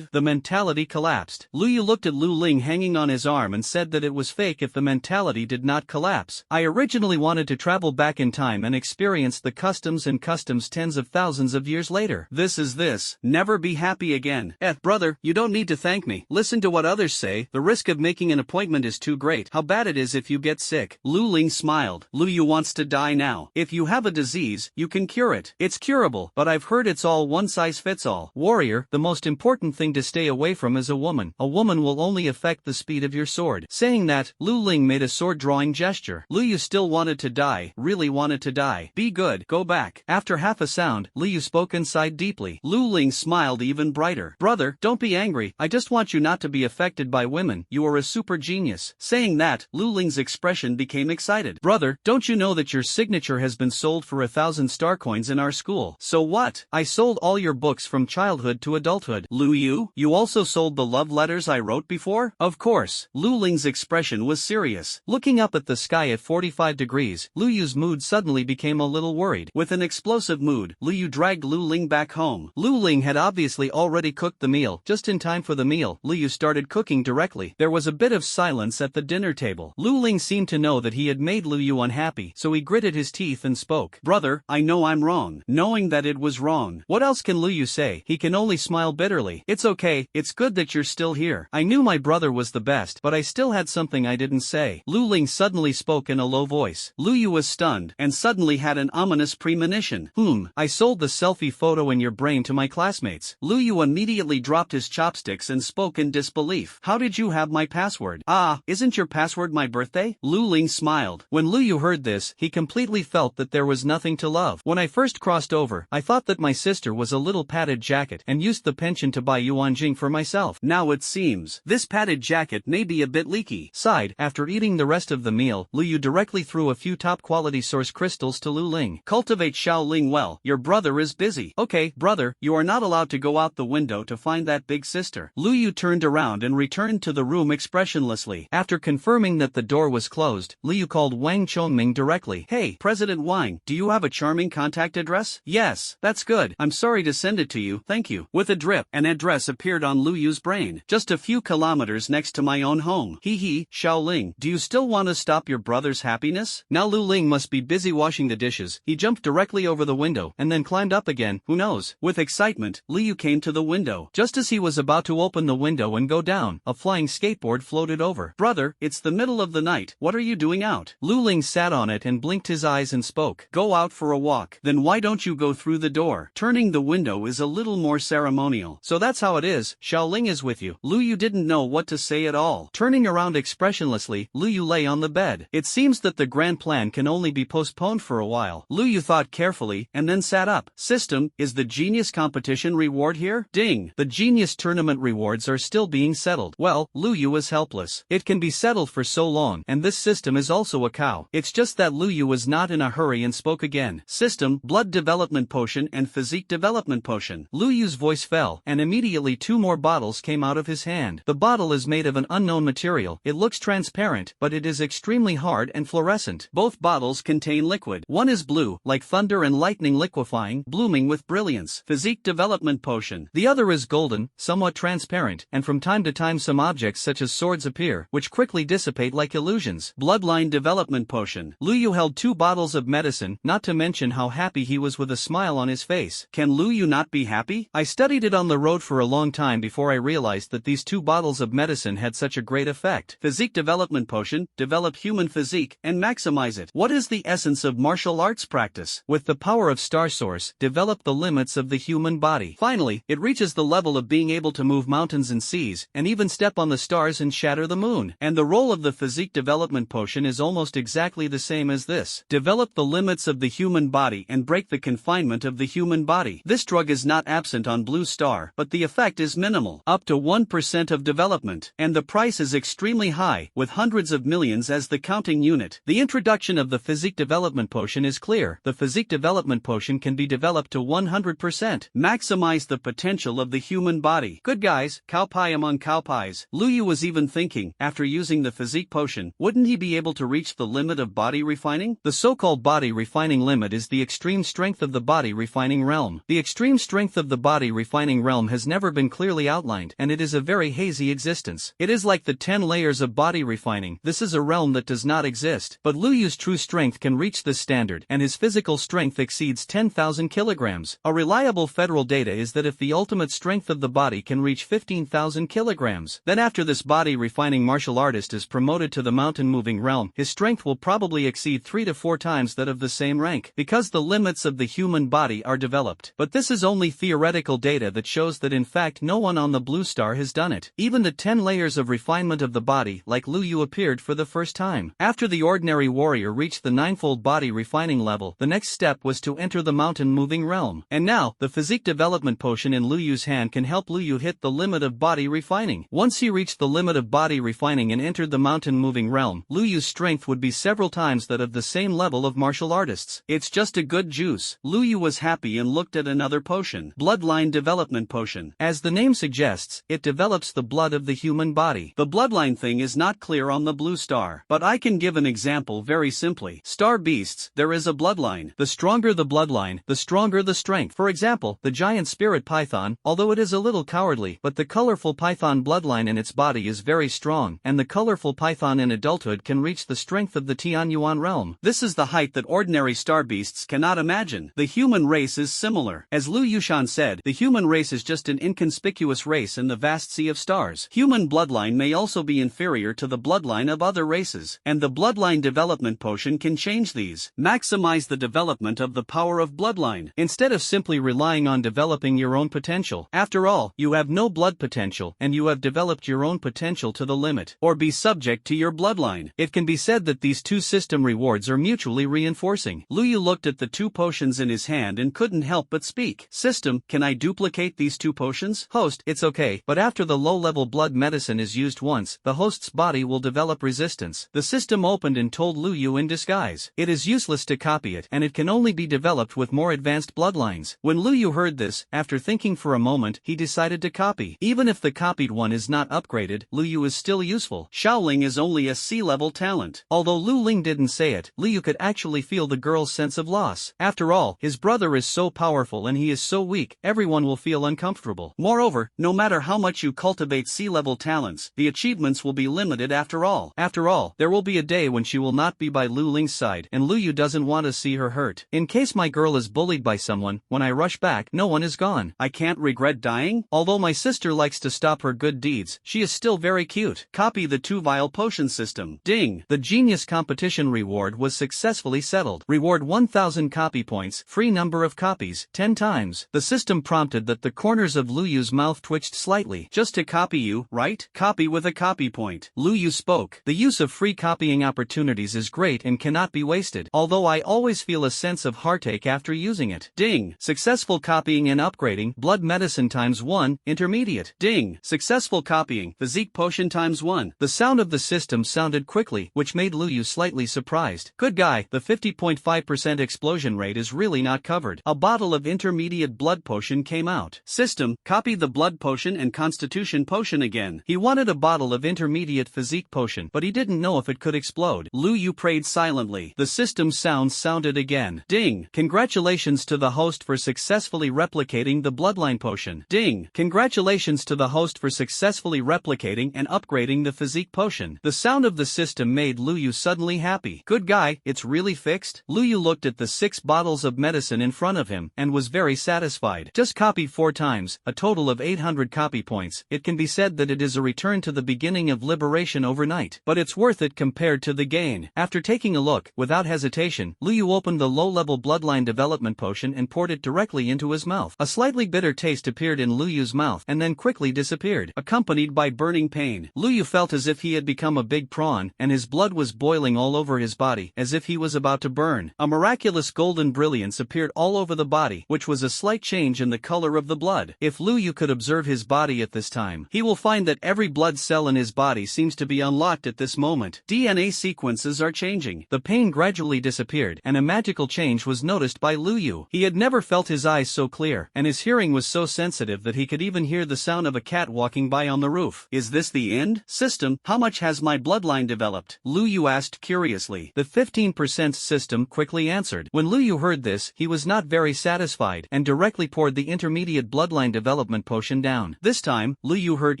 The mentality collapsed. Lu Yu looked at Lu Ling hanging on his arm and said that it was fake if the mentality did not collapse. "I originally wanted to travel back in time and experience the customs tens of thousands of years later. This is this. Never be happy again." Brother, you don't need to thank me. Listen to what others say. The risk of making an appointment is too great. How bad it is if you get sick." Lu Ling smiled. "Lu Yu wants to die now. If you have a disease, you can cure it. It's curable, but I've heard it's all one size fits all. Warrior, the most important thing to stay away from is a woman. A woman will only affect the speed of your sword." Saying that, Lu Ling made a sword drawing gesture. Lu Yu still wanted to die, really wanted to die. "Be good, go back." After half a sound, Lu Yu spoke and sighed deeply. Lu Ling smiled even brighter. "Brother, don't be angry. I just want you not to be affected by women. You are a super genius." Saying that, Lu Ling's expression became excited. "Brother, don't you know that your signature has been sold for 1,000 star coins in our school?" "So what? I sold all your books from childhood to adulthood." "Lu Yu, you also sold the love letters I wrote before?" "Of course." Lu Ling's expression was serious. Looking up at the sky at 45 degrees, Lu Yu's mood suddenly became a little worried. With an explosive mood, Lu Yu dragged Lu Ling back home. Lu Ling had obviously already cooked the meal. Just in time for the meal, Lu Yu started cooking directly. There was a bit of silence at the dinner table. Lu Ling seemed to know that he had made Lu Yu unhappy, so he gritted his teeth and spoke. "Brother, I know I'm wrong." Knowing that it was wrong, what else can Lu Yu say? He can only smile bitterly. "It's okay, it's good that you're still here. I knew my brother was the best, but I still had something I didn't say." Lu Ling suddenly spoke in a low voice. Lu Yu was stunned, and suddenly had an ominous premonition. I sold the selfie photo in your brain to my classmates." Lu Yu immediately dropped his chopsticks and spoke in disbelief. "How did you have my password?" Isn't your password my birthday?" Lu Ling smiled. When Lu Yu heard this, he completely felt that there was nothing to love. "When I first crossed over, I thought that my sister was a little padded jacket and used the pension to buy Yuanjing for myself. Now it seems this padded jacket may be a bit leaky." Sighed. After eating the rest of the meal, Lu Yu directly threw a few top quality source crystals to Lu Ling. "Cultivate Xiao Ling well. Your brother is busy." "Okay, brother, Brother, you are not allowed to go out the window to find that big sister. Lu Yu turned around and returned to the room expressionlessly. After confirming that the door was closed, Liu called Wang Chongming directly. Hey, President Wang, do you have a charming contact address? Yes, that's good. I'm sorry to send it to you, thank you. With a drip, an address appeared on Lu Yu's brain. Just a few kilometers next to my own home. Hee, Xiaoling, do you still want to stop your brother's happiness? Now Lu Ling must be busy washing the dishes. He jumped directly over the window and then climbed up again, who knows? With excitement, Liu came to the window. Just as he was about to open the window and go down, a flying skateboard floated over. Brother, it's the middle of the night, what are you doing out? Lu Ling sat on it and blinked his eyes and spoke. Go out for a walk. Then why don't you go through the door? Turning the window is a little more ceremonial. So that's how it is, Xiaoling is with you. Lu Yu didn't know what to say at all. Turning around expressionlessly, Lu Yu lay on the bed. It seems that the grand plan can only be postponed for a while. Lu Yu thought carefully and then sat up. System, is the genius competition reward here? Ding! The genius tournament rewards are still being settled. Well, Lu Yu was helpless. It can be settled for so long, and this system is also a cow. It's just that Lu Yu was not in a hurry and spoke again. System, blood development potion and physique development potion. Lu Yu's voice fell, and immediately 2 more bottles came out of his hand. The bottle is made of an unknown material. It looks transparent, but it is extremely hard and fluorescent. Both bottles contain liquid. One is blue, like thunder and lightning liquefying, blooming with brilliance. Physique development potion. The other is golden, somewhat transparent, and from time to time some objects such as swords appear, which quickly dissipate like illusions. Bloodline development potion. Lu Yu held 2 bottles of medicine, not to mention how happy he was with a smile on his face. Can Lu Yu not be happy? I studied it on the road for a long time before I realized that these 2 bottles of medicine had such a great effect. Physique development potion, develop human physique, and maximize it. What is the essence of martial arts practice? With the power of Star Source, develop the limits of the human body. Finally, it reaches the level of being able to move mountains and seas, and even step on the stars and shatter the moon. And the role of the physique development potion is almost exactly the same as this. Develop the limits of the human body and break the confinement of the human body. This drug is not absent on Blue Star, but the effect is minimal, up to 1% of development, and the price is extremely high, with hundreds of millions as the counting unit. The introduction of the physique development potion is clear. The physique development potion can be developed to 100%. Maximize the potential of the human body. Good guys, cow pie among cow pies. Lu Yu was even thinking, after using the physique potion, wouldn't he be able to reach the limit of body refining? The so-called body refining limit is the extreme strength of the body refining realm. The extreme strength of the body refining realm has never been clearly outlined, and it is a very hazy existence. It is like the 10 layers of body refining. This is a realm that does not exist. But Lu Yu's true strength can reach this standard, and his physical strength exceeds 10,000 kilograms. A reliable federal data is that if the ultimate strength of the body can reach 15,000 kilograms, then after this body refining martial artist is promoted to the mountain moving realm, his strength will probably exceed 3 to 4 times that of the same rank, because the limits of the human body are developed. But this is only theoretical data that shows that in fact no one on the Blue Star has done it. Even the 10 layers of refinement of the body like Lu Yu appeared for the first time. After the ordinary warrior reached the 9-fold body refining level, the next step was to enter the mountain moving realm. And now, the physique development potion in Lu Yu's hand can help Lu Yu hit the limit of body refining. Once he reached the limit of body refining and entered the mountain moving realm, Lu Yu's strength would be several times that of the same level of martial artists. It's just a good juice. Lu Yu was happy and looked at another potion. Bloodline development potion. As the name suggests, it develops the blood of the human body. The bloodline thing is not clear on the Blue Star, but I can give an example very simply. Star beasts, there is a bloodline. The stronger the bloodline, the stronger the strength. For example, the giant spirit python, although it is a little cowardly, but the colorful python bloodline in its body is very strong, and the colorful python in adulthood can reach the strength of the Tianyuan realm. This is the height that ordinary star beasts cannot imagine. The human race is similar. As Lu Yushan said, the human race is just an inconspicuous race in the vast sea of stars. Human bloodline may also be inferior to the bloodline of other races, and the bloodline development potion can change these. Maximize the development of the power of bloodline, instead of simply relying on developing your own potential. After all, you have no blood potential, and you have developed your own potential to the limit, or be subject to your bloodline. It can be said that these 2 system rewards are mutually reinforcing. Lu Yu looked at the 2 potions in his hand and couldn't help but speak. System, can I duplicate these 2 potions? Host, it's okay, but after the low-level blood medicine is used once, the host's body will develop resistance. The system opened and told Lu Yu in disguise. It is useless to copy it, and it can only be developed with more advanced bloodlines. When Lu Yu heard this. After thinking for a moment, he decided to copy. Even if the copied one is not upgraded, Lu Yu is still useful. Xiaoling is only a C-level talent. Although Lu Ling didn't say it, Lu Yu could actually feel the girl's sense of loss. After all, his brother is so powerful and he is so weak, everyone will feel uncomfortable. Moreover, no matter how much you cultivate C-level talents, the achievements will be limited after all. After all, there will be a day when she will not be by Lu Ling's side, and Lu Yu doesn't want to see her hurt. In case my girl is bullied by someone, when I rush back, no one is gone. I can't regret dying? Although my sister likes to stop her good deeds, she is still very cute. Copy the 2-vial potion system. Ding! The genius competition reward was successfully settled. Reward 1000 copy points, free number of copies, 10 times. The system prompted that the corners of Lu Yu's mouth twitched slightly. Just to copy you, right? Copy with a copy point. Lu Yu spoke. The use of free copying opportunities is great and cannot be wasted, although I always feel a sense of heartache after using it. Ding! Successful copying and upgrading. Blood medicine ×1, intermediate. Ding! Successful copying. Physique potion ×1. The sound of the system sounded quickly, which made Lu Yu slightly surprised. Good guy, the 50.5% explosion rate is really not covered. A bottle of intermediate blood potion came out. System, copy the blood potion and constitution potion again. He wanted a bottle of intermediate physique potion, but he didn't know if it could explode. Lu Yu prayed silently. The system sound sounded again. Ding! Congratulations to the host for successfully replicating the bloodline potion. Ding! Congratulations to the host for successfully replicating and upgrading the physique potion. The sound of the system made Lu Yu suddenly happy. Good guy, it's really fixed? Lu Yu looked at the 6 bottles of medicine in front of him, and was very satisfied. Just copy 4 times, a total of 800 copy points. It can be said that it is a return to the beginning of liberation overnight, but it's worth it compared to the gain. After taking a look, without hesitation, Lu Yu opened the low-level bloodline development potion and poured it directly into his mouth. A slightly bitter taste appeared in Lu Yu's mouth and then quickly disappeared, accompanied by burning pain. Lu Yu felt as if he had become a big prawn, and his blood was boiling all over his body, as if he was about to burn. A miraculous golden brilliance appeared all over the body, which was a slight change in the color of the blood. If Lu Yu could observe his body at this time, he will find that every blood cell in his body seems to be unlocked at this moment. DNA sequences are changing. The pain gradually disappeared, and a magical change was noticed by Lu Yu. He had never felt his eyes so clear, and his hearing was so sensitive that he could even hear the sound of a cat walking by on the roof. Is this the end? System, how much has my bloodline developed? Lu Yu asked curiously. The 15% system quickly answered. When Lu Yu heard this, he was not very satisfied, and directly poured the intermediate bloodline development potion down. This time, Lu Yu heard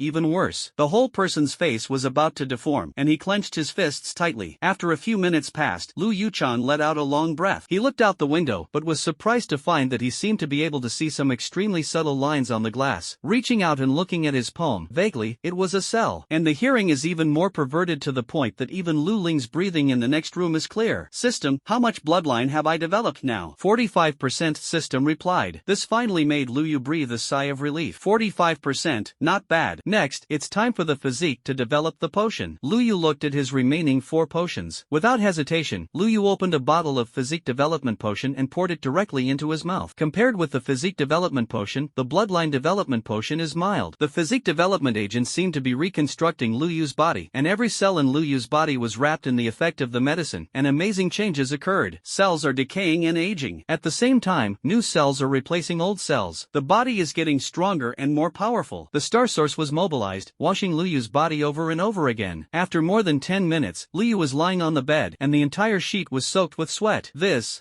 even worse. The whole person's face was about to deform, and he clenched his fists tightly. After a few minutes passed, Lu Yuchan let out a long breath. He looked out the window, but was surprised to find that he seemed to be able to see some extremely subtle lines on the glass. Reaching out and looking at his palm, vaguely, it was a cell. And the hearing is even more perverted to the point that even Lu Ling's breathing in the next room is clear. System, how much bloodline have I developed now? 45% system replied. This finally made Lu Yu breathe a sigh of relief. 45%, not bad. Next, it's time for the physique to develop the potion. Lu Yu looked at his remaining 4 potions. Without hesitation, Lu Yu opened a bottle of physique development potion and poured it directly into his mouth. Compared with the physique development potion, the bloodline development potion is mild. The physique development agent seemed to be reconstructing Lu Yu's body, and every cell in Lu Yu's body was wrapped in the effect of the medicine, and amazing changes occurred. Cells are decaying and aging. At the same time, new cells are replacing old cells. The body is getting stronger and more powerful. The star source was mobilized, washing Lu Yu's body over and over again. After more than 10 minutes, Lu Yu was lying on the bed, and the entire sheet was soaked with sweat.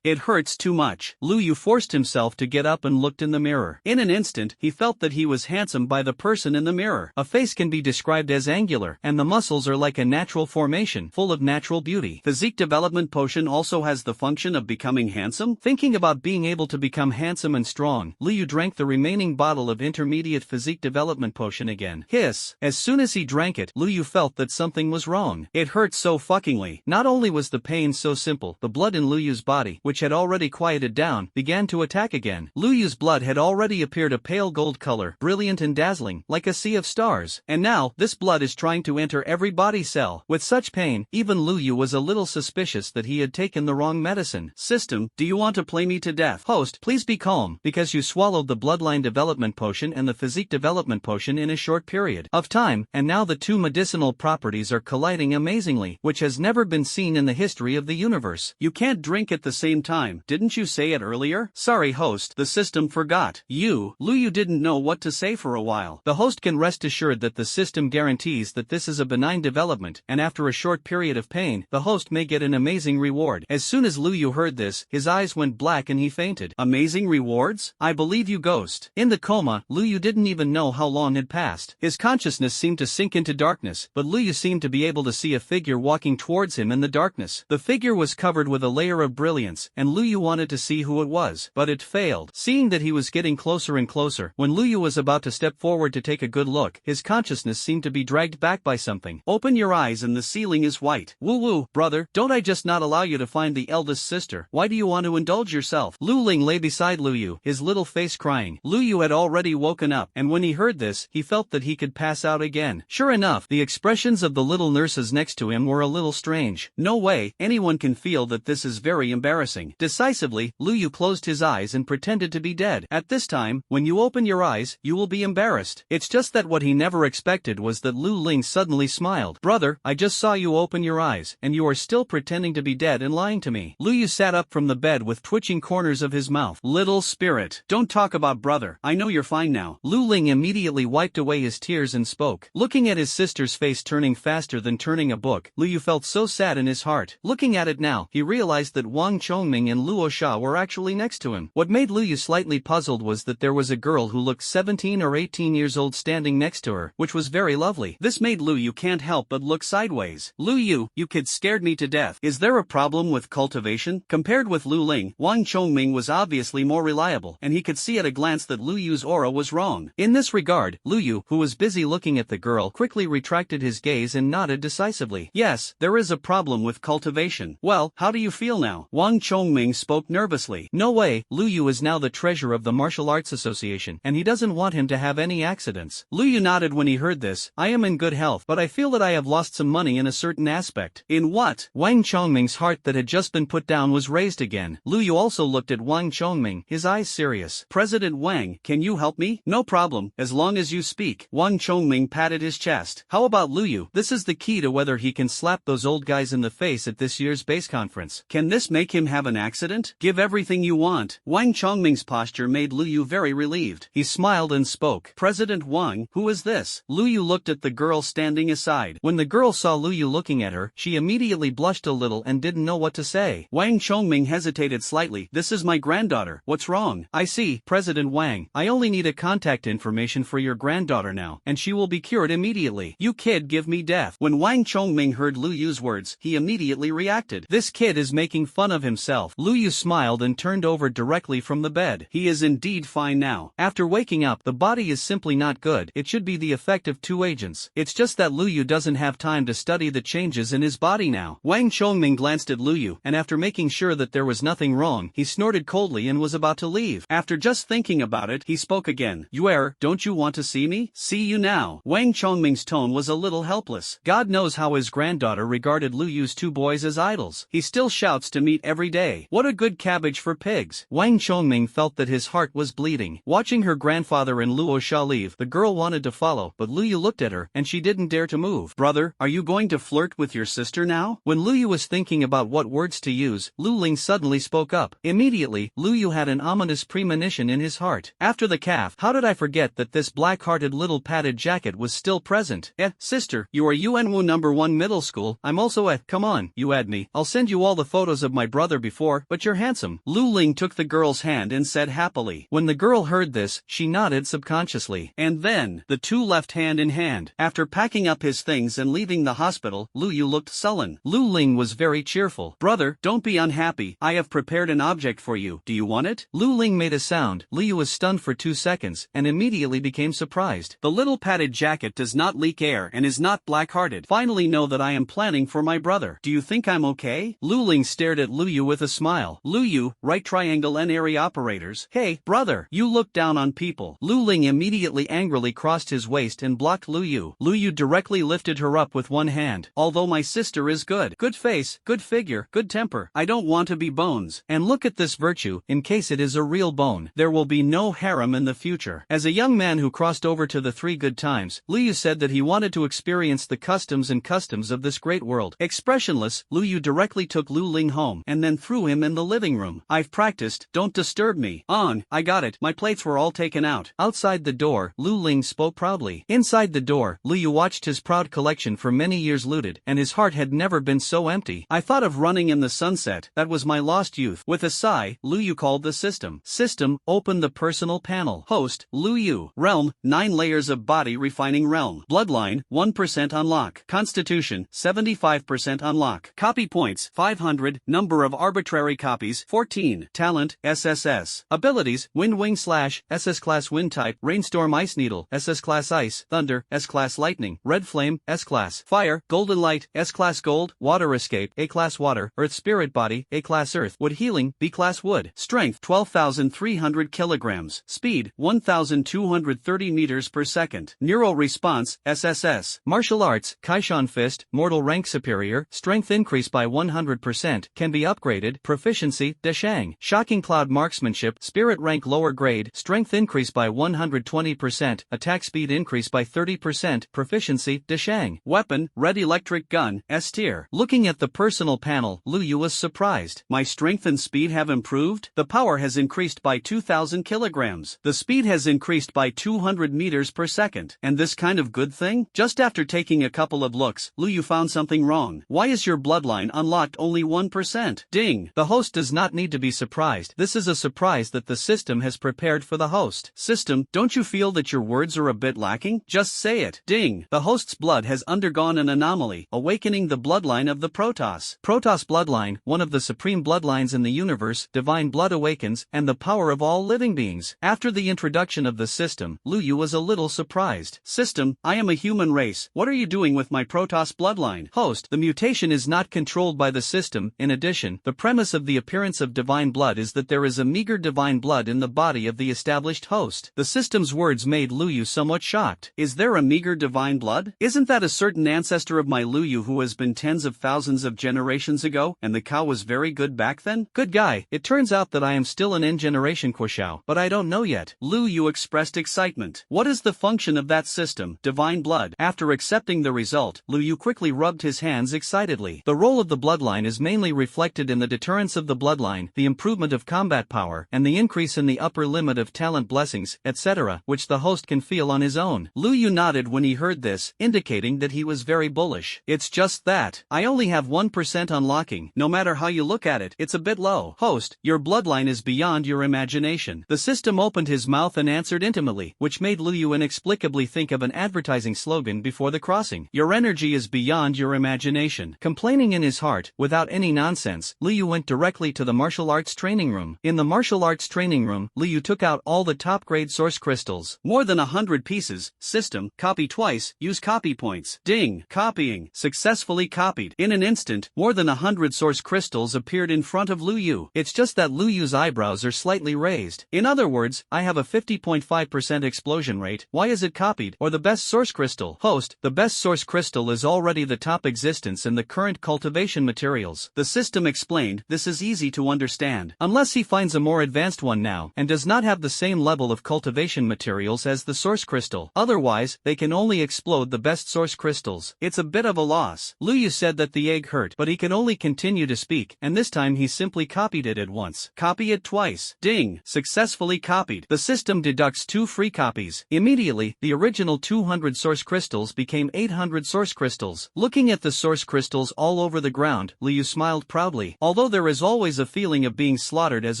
It hurts too much. Lu Yu forced himself to get up and looked in the mirror. In an instant, he felt that he was handsome by the person in the mirror. A face can be described as angular, and the muscles are like a natural formation, full of natural beauty. Physique development potion also has the function of becoming handsome? Thinking about being able to become handsome and strong, Lu Yu drank the remaining bottle of intermediate physique development potion again. Hiss! As soon as he drank it, Lu Yu felt that something was wrong. It hurt so fuckingly. Not only was the pain so simple, the blood in Lu Yu's body, which had already quieted down, began to attack again. Lu Yu's blood had already appeared a pale gold color, brilliant and dazzling, like a sea of stars. And now, this blood is trying to enter every body cell. With such pain, even Lu Yu was a little suspicious that he had taken the wrong medicine. System, do you want to play me to death? Host, please be calm, because you swallowed the bloodline development potion and the physique development potion in a short period of time, and now the 2 medicinal properties are colliding amazingly, which has never been seen in the history of the universe. You can't drink at the same time, didn't you say it earlier? Sorry host, the the system forgot you. Lu Yu didn't know what to say for a while. The host can rest assured that the system guarantees that this is a benign development, and after a short period of pain, the host may get an amazing reward. As soon as Lu Yu heard this, his eyes went black and he fainted. Amazing rewards? I believe you, ghost. In the coma, Lu Yu didn't even know how long had passed. His consciousness seemed to sink into darkness, but Lu Yu seemed to be able to see a figure walking towards him in the darkness. The figure was covered with a layer of brilliance, and Lu Yu wanted to see who it was, but it failed. Seeing that he was getting closer and closer, when Lu Yu was about to step forward to take a good look, his consciousness seemed to be dragged back by something. Open your eyes and the ceiling is white. Woo, brother, don't I just not allow you to find the eldest sister? Why do you want to indulge yourself? Lu Ling lay beside Lu Yu, his little face crying. Lu Yu had already woken up, and when he heard this, he felt that he could pass out again. Sure enough, the expressions of the little nurses next to him were a little strange. No way, anyone can feel that this is very embarrassing. Decisively, Lu Yu closed his eyes and pretended to be dead. At this time, when you open your eyes, you will be embarrassed. It's just that what he never expected was that Lu Ling suddenly smiled. Brother, I just saw you open your eyes, and you are still pretending to be dead and lying to me. Lu Yu sat up from the bed with twitching corners of his mouth. Little spirit, don't talk about brother. I know you're fine now. Lu Ling immediately wiped away his tears and spoke. Looking at his sister's face turning faster than turning a book, Lu Yu felt so sad in his heart. Looking at it now, he realized that Wang Chongming and Luo Sha were actually next to him. What made Lu Yu slightly puzzled was that there was a girl who looked 17 or 18 years old standing next to her, which was very lovely. This made Lu Yu can't help but look sideways. Lu Yu, you kids scared me to death. Is there a problem with cultivation? Compared with Lu Ling, Wang Chongming was obviously more reliable, and he could see at a glance that Lu Yu's aura was wrong. In this regard, Lu Yu, who was busy looking at the girl, quickly retracted his gaze and nodded decisively. Yes, there is a problem with cultivation. Well, how do you feel now? Wang Chongming spoke nervously. No way, Lu Yu is now the treasurer of the Martial Arts Association, and he doesn't want him to have any accidents. Lu Yu nodded when he heard this. I am in good health, but I feel that I have lost some money in a certain aspect. In what? Wang Chongming's heart that had just been put down was raised again. Lu Yu also looked at Wang Chongming, his eyes serious. President Wang, can you help me? No problem, as long as you speak. Wang Chongming patted his chest. How about Lu Yu? This is the key to whether he can slap those old guys in the face at this year's base conference. Can this make him have an accident? Give everything you want. Wang Chongming's posture made Lu Yu very relieved. He smiled and spoke. President Wang, who is this? Lu Yu looked at the girl standing aside. When the girl saw Lu Yu looking at her, she immediately blushed a little and didn't know what to say. Wang Chongming hesitated slightly. This is my granddaughter. What's wrong? I see, President Wang. I only need a contact information for your granddaughter now, and she will be cured immediately. You kid, give me death. When Wang Chongming heard Lu Yu's words, he immediately reacted. This kid is making fun of himself. Lu Yu smiled and turned over directly from the bed. He is indeed fine now. After waking up, the body is simply not good. It should be the effect of two agents. It's just that Lu Yu doesn't have time to study the changes in his body now. Wang Chongming glanced at Lu Yu, and after making sure that there was nothing wrong, he snorted coldly and was about to leave. After just thinking about it, he spoke again. Yuer, don't you want to see me? See you now. Wang Chongming's tone was a little helpless. God knows how his granddaughter regarded Lu Yu's two boys as idols. He still shouts to meet every day. What a good cabbage for pigs. Wang Chongming felt that his heart was bleeding. Watching her grandfather and Luo Sha leave, the girl wanted to follow, but Lu Yu looked at her, and she didn't dare to move. Brother, are you going to flirt with your sister now? When Lu Yu was thinking about what words to use, Lu Ling suddenly spoke up. Immediately, Lu Yu had an ominous premonition in his heart. After the calf, how did I forget that this black-hearted little padded jacket was still present? Sister, you are UNWU #1 middle school. I'm also come on, you add me. I'll send you all the photos of my brother before, but you're handsome. Lu Ling took the girl's hand and said happily. When the girl heard this, she nodded subconsciously. And then, the two left hand in hand. After packing up his things and leaving the hospital, Lu Yu looked sullen. Lu Ling was very cheerful. Brother, don't be unhappy. I have prepared an object for you. Do you want it? Lu Ling made a sound. Lu Yu was stunned for 2 seconds, and immediately became surprised. The little padded jacket does not leak air and is not black-hearted. Finally know that I am planning for my brother. Do you think I'm okay? Lu Ling stared at Lu Yu with a smile. Lu Yu, right triangle and area operators. Hey, brother, you look down on people. Lu Ling immediately angrily crossed his waist and blocked Lu Yu. Lu Yu directly lifted her up with one hand. Although my sister is good. Good face, good figure, good temper. I don't want to be bones. And look at this virtue, in case it is a real bone. There will be no harem in the future. As a young man who crossed over to the 3 good times, Lu Yu said that he wanted to experience the customs of this great world. Expressionless, Lu Yu directly took Lu Ling home and then threw him in the living room. I've practiced, don't disturb disturb me. I got it. My plates were all taken out. Outside the door, Lu Ling spoke proudly. Inside the door, Lu Yu watched his proud collection for many years looted, and his heart had never been so empty. I thought of running in the sunset. That was my lost youth. With a sigh, Lu Yu called the system. System, open the personal panel. Host, Lu Yu. Realm, 9 layers of body refining realm. Bloodline, 1% unlock. Constitution, 75% unlock. Copy points, 500. Number of arbitrary copies, 14. Talent, SSS. Abilities, Wind Wing Slash, SS Class Wind Type, Rainstorm Ice Needle, SS Class Ice, Thunder, S Class Lightning, Red Flame, S Class, Fire, Golden Light, S Class Gold, Water Escape, A Class Water, Earth Spirit Body, A Class Earth, Wood Healing, B Class Wood. Strength, 12,300 kilograms. Speed, 1,230 meters per second. Neural Response, SSS. Martial Arts, Kaishan Fist, Mortal Rank Superior, Strength increase by 100%, can be upgraded. Proficiency, Deshang. Shocking Cloud Marksmanship, Spirit Rank Lower Grade, Strength increase by 120%, Attack Speed increase by 30%, Proficiency, Deshang. Weapon, Red Electric Gun, S Tier. Looking at the personal panel, Lu Yu was surprised. My strength and speed have improved? The power has increased by 2,000 kilograms. The speed has increased by 200 meters per second. And this kind of good thing? Just after taking a couple of looks, Lu Yu found something wrong. Why is your bloodline unlocked only 1%? Ding! The host does not need to be surprised. This is a surprise that the system has prepared for the host. System, don't you feel that your words are a bit lacking? Just say it. Ding! The host's blood has undergone an anomaly, awakening the bloodline of the Protoss. Protoss bloodline, one of the supreme bloodlines in the universe, divine blood awakens, and the power of all living beings. After the introduction of the system, Lu Yu was a little surprised. System, I am a human race. What are you doing with my Protoss bloodline? Host, the mutation is not controlled by the system. In addition, the premise of the appearance of divine blood is that there is a meager divine blood in the body of the established host. The system's words made Lu Yu somewhat shocked. Is there a meager divine blood? Isn't that a certain ancestor of my Lu Yu who has been tens of thousands of generations ago, and the cow was very good back then? Good guy, it turns out that I am still an N-generation Kushao, but I don't know yet. Lu Yu expressed excitement. What is the function of that system, divine blood? After accepting the result, Lu Yu quickly rubbed his hands excitedly. The role of the bloodline is mainly reflected in the deterrence of the bloodline, the improvement of combat power, and the increase in the upper limit of talent blessings, etc., which the host can feel on his own. Lu Yu nodded when he heard this, indicating that he was very bullish. It's just that I only have 1% unlocking. No matter how you look at it, it's a bit low. Host, your bloodline is beyond your imagination. The system opened his mouth and answered intimately, which made Lu Yu inexplicably think of an advertising slogan before the crossing. Your energy is beyond your imagination. Complaining in his heart, without any nonsense, Lu Yu went directly to the martial arts training room. In the martial arts training room, Lu Yu took out all the top-grade source crystals. More than 100 pieces. System, copy twice, use copy points. Ding! Copying. Successfully copied. In an instant, more than 100 source crystals appeared in front of Lu Yu. It's just that Lu Yu's eyebrows are slightly raised. In other words, I have a 50.5% explosion rate. Why is it copied? Or the best source crystal? Host, the best source crystal is already the top existence in the current cultivation materials. The system explained, this is easy to understand. Unless he finds a more advanced one now, and does not have the same level of cultivation materials as the source crystal. Otherwise, they can only explode the best source crystals. It's a bit of a loss. Lu Yu said that the egg hurt, but he can only continue to speak, and this time he simply copied it at once. Copy it twice. Ding! Successfully copied. The system deducts 2 free copies. Immediately, the original 200 source crystals became 800 source crystals. Looking at the source crystals all over the ground, Lu Yu smiled proudly. Although there is always a feeling of being slaughtered as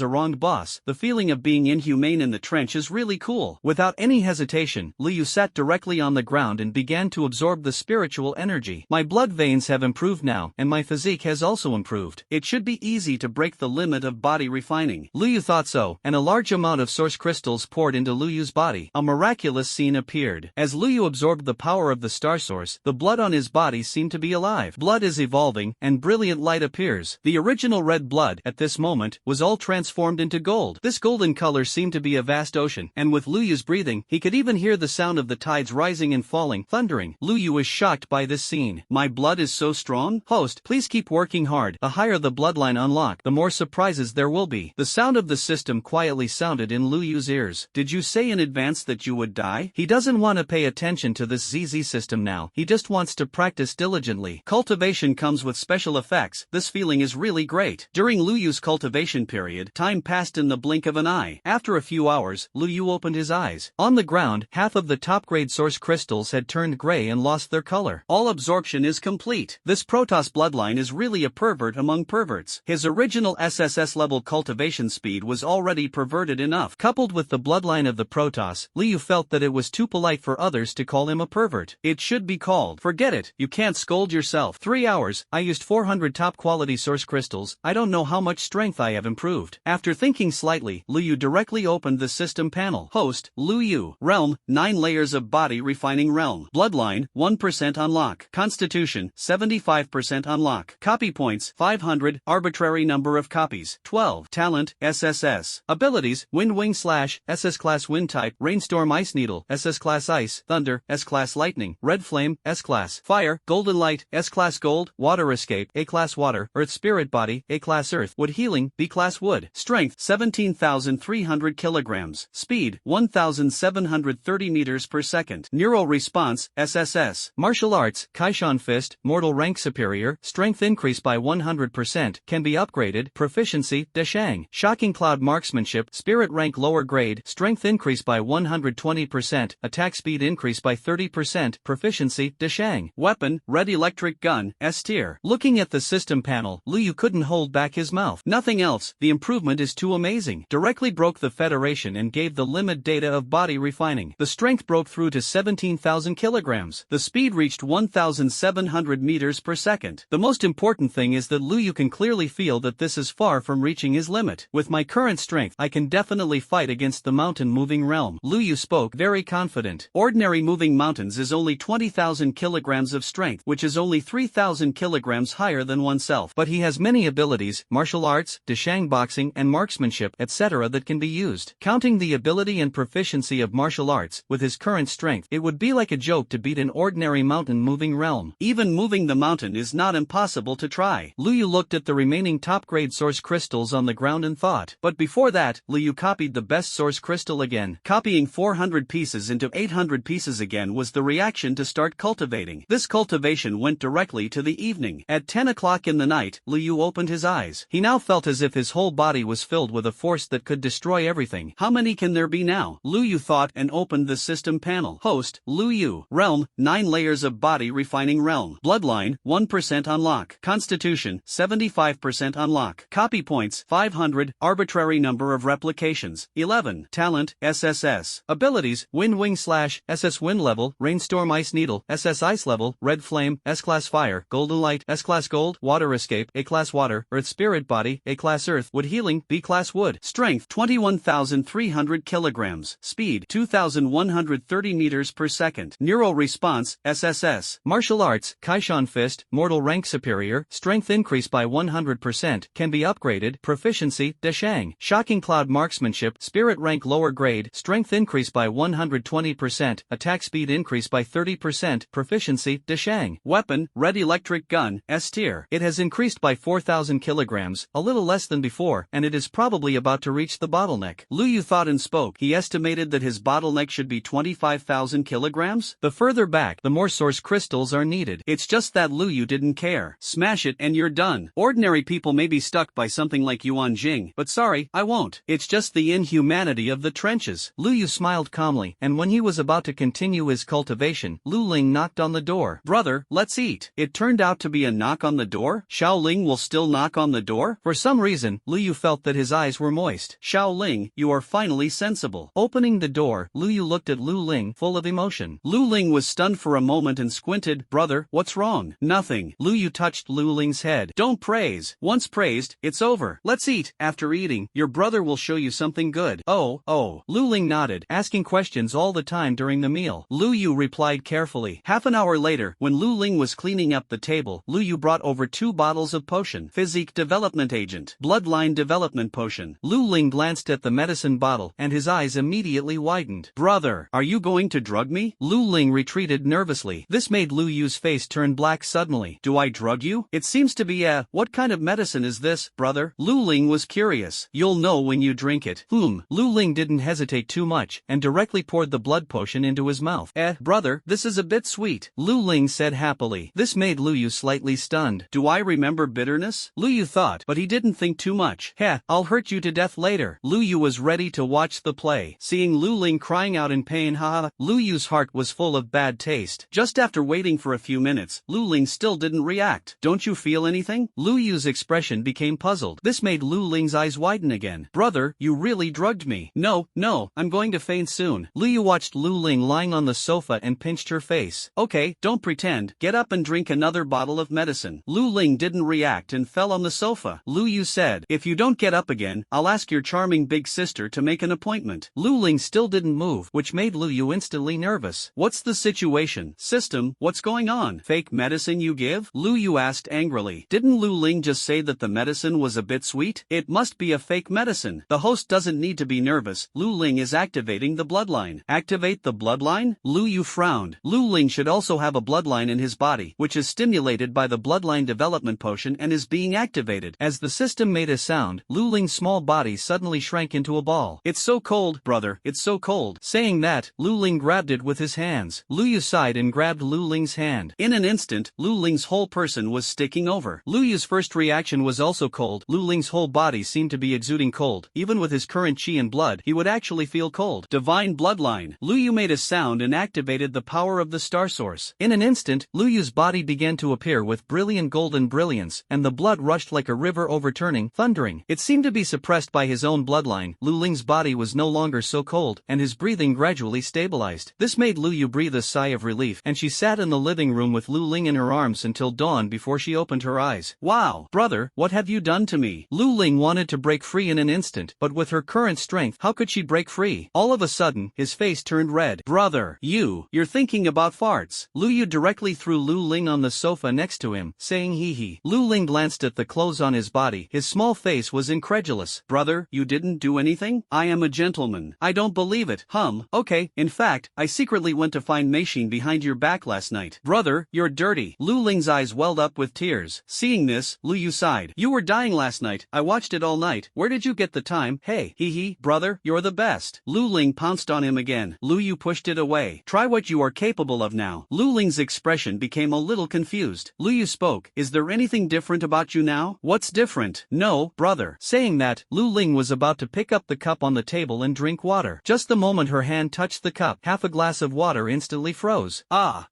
a wronged boss, the feeling of being inhumane in the trench is really cool. Without any hesitation, Lu Yu sat directly on the ground and began to absorb the spiritual energy. My blood veins have improved now, and my physique has also improved. It should be easy to break the limit of body refining. Lu Yu thought so, and a large amount of source crystals poured into Lu Yu's body. A miraculous scene appeared. As Lu Yu absorbed the power of the star source, the blood on his body seemed to be alive. Blood is evolving, and brilliant light appears. The original red blood, at this moment, was all transformed into gold. This golden color seemed to be a vast ocean, and with Lu Yu's breathing, he could even hear the sound of the tides rising and falling, thundering. Lu Yu was shocked by this scene. My blood is so strong? Host, please keep working hard. The higher the bloodline unlock, the more surprises there will be. The sound of the system quietly sounded in Lu Yu's ears. Did you say in advance that you would die? He doesn't want to pay attention to this ZZ system now. He just wants to practice diligently. Cultivation comes with special effects. This feeling is really great. During Lu Yu's cultivation period, time passed passed in the blink of an eye. After a few hours, Lu Yu opened his eyes. On the ground, half of the top-grade source crystals had turned gray and lost their color. All absorption is complete. This Protoss bloodline is really a pervert among perverts. His original SSS-level cultivation speed was already perverted enough. Coupled with the bloodline of the Protoss, Liu felt that it was too polite for others to call him a pervert. It should be called. Forget it, you can't scold yourself. 3 hours, I used 400 top-quality source crystals. I don't know how much strength I have improved. After thinking slightly, Liu Yu directly opened the system panel. Host, Liu Yu. Realm, 9 layers of body refining realm. Bloodline, 1% unlock. Constitution, 75% unlock. Copy points, 500. Arbitrary number of copies, 12. Talent, SSS. Abilities, Wind Wing Slash, SS-Class Wind Type, Rainstorm Ice Needle, SS-Class Ice, Thunder, S-Class Lightning, Red Flame, S-Class Fire, Golden Light, S-Class Gold, Water Escape, A-Class Water, Earth Spirit Body, A-Class Earth, Wood Healing, B-Class Wood. Strength, 17,300 kilograms. Speed, 1,730 meters per second. Neural Response, SSS. Martial Arts, Kaishan Fist, Mortal Rank Superior, Strength increase by 100%, can be upgraded. Proficiency, Deshang. Shocking Cloud Marksmanship, Spirit Rank Lower Grade, Strength increase by 120%, Attack Speed increase by 30%, Proficiency, Deshang. Weapon, Red Electric Gun, S-Tier. Looking at the system panel, Liu Yu couldn't hold back his mouth. Nothing else, the improvement is too amazing. Directly broke the Federation and gave the limit data of body refining. The strength broke through to 17,000 kilograms. The speed reached 1,700 meters per second. The most important thing is that Liu Yu can clearly feel that this is far from reaching his limit. With my current strength, I can definitely fight against the mountain moving realm. Liu Yu spoke very confident. Ordinary moving mountains is only 20,000 kilograms of strength, which is only 3,000 kilograms higher than oneself. But he has many abilities, martial arts, Deshang boxing and marksmanship, etc. that can be used. Counting the ability and proficiency of martial arts, with his current strength, it would be like a joke to beat an ordinary mountain moving realm. Even moving the mountain is not impossible to try. Liu Yu looked at the remaining top-grade source crystals on the ground and thought. But before that, Liu Yu copied the best source crystal again. Copying 400 pieces into 800 pieces again was the reaction to start cultivating. This cultivation went directly to the evening. At 10 o'clock in the night, Liu Yu opened his eyes. He now felt as if his whole body was filled with a force that could destroy everything. How many can there be now? Liu Yu thought and opened the system panel. Host, Liu Yu. Realm, 9 layers of body refining realm. Bloodline, 1% unlock. Constitution, 75% unlock. Copy points, 500. Arbitrary number of replications, 11. Talent, SSS. Abilities, Wind Wing Slash, SS Wind Level, Rainstorm Ice Needle, SS Ice Level, Red Flame, S-Class Fire, Golden Light, S-Class Gold, Water Escape, A-Class Water, Earth Spirit Body, A-Class Earth, Wood Healing, B-Class Wood. Strength, 21,300 kilograms. Speed, 2,130 meters per second. Neural Response, SSS. Martial Arts, Kaishan Fist, Mortal Rank Superior, Strength increase by 100%, can be upgraded. Proficiency, Deshang. Shocking Cloud Marksmanship, Spirit Rank Lower Grade, Strength increase by 120%, Attack Speed increase by 30%, Proficiency, Deshang. Weapon, Red Electric Gun, S-Tier. It has increased by 4,000 kilograms, a little less than before, and it is probably about to reach the bottleneck. Liu Yu thought and spoke. He estimated that his bottleneck should be 25,000 kilograms? The further back, the more source crystals are needed. It's just that Liu Yu didn't care. Smash it and you're done. Ordinary people may be stuck by something like Yuan Jing, but sorry, I won't. It's just the inhumanity of the trenches. Liu Yu smiled calmly, and when he was about to continue his cultivation, Lu Ling knocked on the door. Brother, let's eat. It turned out to be a knock on the door? Xiao Ling will still knock on the door? For some reason, Liu Yu felt that his eyes were moist. Xiao Ling, you are finally sensible. Opening the door, Liu Yu looked at Lu Ling, full of emotion. Lu Ling was stunned for a moment and squinted. Brother, what's wrong? Nothing. Liu Yu touched Lu Ling's head. Don't praise. Once praised, it's over. Let's eat. After eating, your brother will show you something good. Oh. Lu Ling nodded, asking questions all the time during the meal. Liu Yu replied carefully. Half an hour later, when Lu Ling was cleaning up the table, Liu Yu brought over 2 bottles of potion. Physique Development Agent. Bloodline Development Potion. Lu Ling glanced at the medicine bottle, and his eyes immediately widened. Brother, are you going to drug me? Lu Ling retreated nervously. This made Liu Yu's face turn black suddenly. Do I drug you? It seems to be what kind of medicine is this, brother? Lu Ling was curious. You'll know when you drink it. Lu Ling didn't hesitate too much, and directly poured the blood potion into his mouth. Brother, this is a bit sweet, Lu Ling said happily. This made Liu Yu slightly stunned. Do I remember bitterness? Liu Yu thought, but he didn't think too much. I'll I'll hurt you to death later. Lu Yu was ready to watch the play. Seeing Lu Ling crying out in pain, haha, Lu Yu's heart was full of bad taste. Just after waiting for a few minutes, Lu Ling still didn't react. Don't you feel anything? Lu Yu's expression became puzzled. This made Lu Ling's eyes widen again. Brother, you really drugged me. No, I'm going to faint soon. Lu Yu watched Lu Ling lying on the sofa and pinched her face. Okay, don't pretend. Get up and drink another bottle of medicine. Lu Ling didn't react and fell on the sofa. Lu Yu said, if you don't get up again, I'll ask your charming big sister to make an appointment. Lu Ling still didn't move, which made Lu Yu instantly nervous. What's the situation? System, what's going on? Fake medicine you give? Lu Yu asked angrily. Didn't Lu Ling just say that the medicine was a bit sweet? It must be a fake medicine. The host doesn't need to be nervous. Lu Ling is activating the bloodline. Activate the bloodline? Lu Yu frowned. Lu Ling should also have a bloodline in his body, which is stimulated by the bloodline development potion and is being activated. As the system made a sound, Lu Ling's small body suddenly shrank into a ball. It's so cold, brother, it's so cold. Saying that, Lu Ling grabbed it with his hands. Lu Yu sighed and grabbed Lu Ling's hand. In an instant, Lu Ling's whole person was sticking over. Lu Yu's first reaction was also cold. Lu Ling's whole body seemed to be exuding cold. Even with his current chi and blood, he would actually feel cold. Divine bloodline. Lu Yu made a sound and activated the power of the star source. In an instant, Lu Yu's body began to appear with brilliant golden brilliance, and the blood rushed like a river overturning, thundering. It seemed to be suppressed by his own bloodline. Lu Ling's body was no longer so cold, and his breathing gradually stabilized. This made Lu Yu breathe a sigh of relief, and she sat in the living room with Lu Ling in her arms until dawn before she opened her eyes. Wow, brother, what have you done to me? Lu Ling wanted to break free in an instant, but with her current strength, how could she break free? All of a sudden, his face turned red. Brother, you're thinking about farts. Lu Yu directly threw Lu Ling on the sofa next to him, saying hee hee. Lu Ling glanced at the clothes on his body. His small face was incredulous. Brother, you didn't do anything? I am a gentleman. I don't believe it. Okay, in fact, I secretly went to find Meishin behind your back last night. Brother, you're dirty. Lu Ling's eyes welled up with tears. Seeing this, Lu Yu sighed. You were dying last night. I watched it all night. Where did you get the time? Hey, hee hee, brother, you're the best. Lu Ling pounced on him again. Lu Yu pushed it away. Try what you are capable of now. Lu Ling's expression became a little confused. Lu Yu spoke. Is there anything different about you now? What's different? No, brother. Saying that, Lu Ling was about to pick up the cup on the table and drink water. Just the moment her hand touched the cup, half a glass of water instantly froze.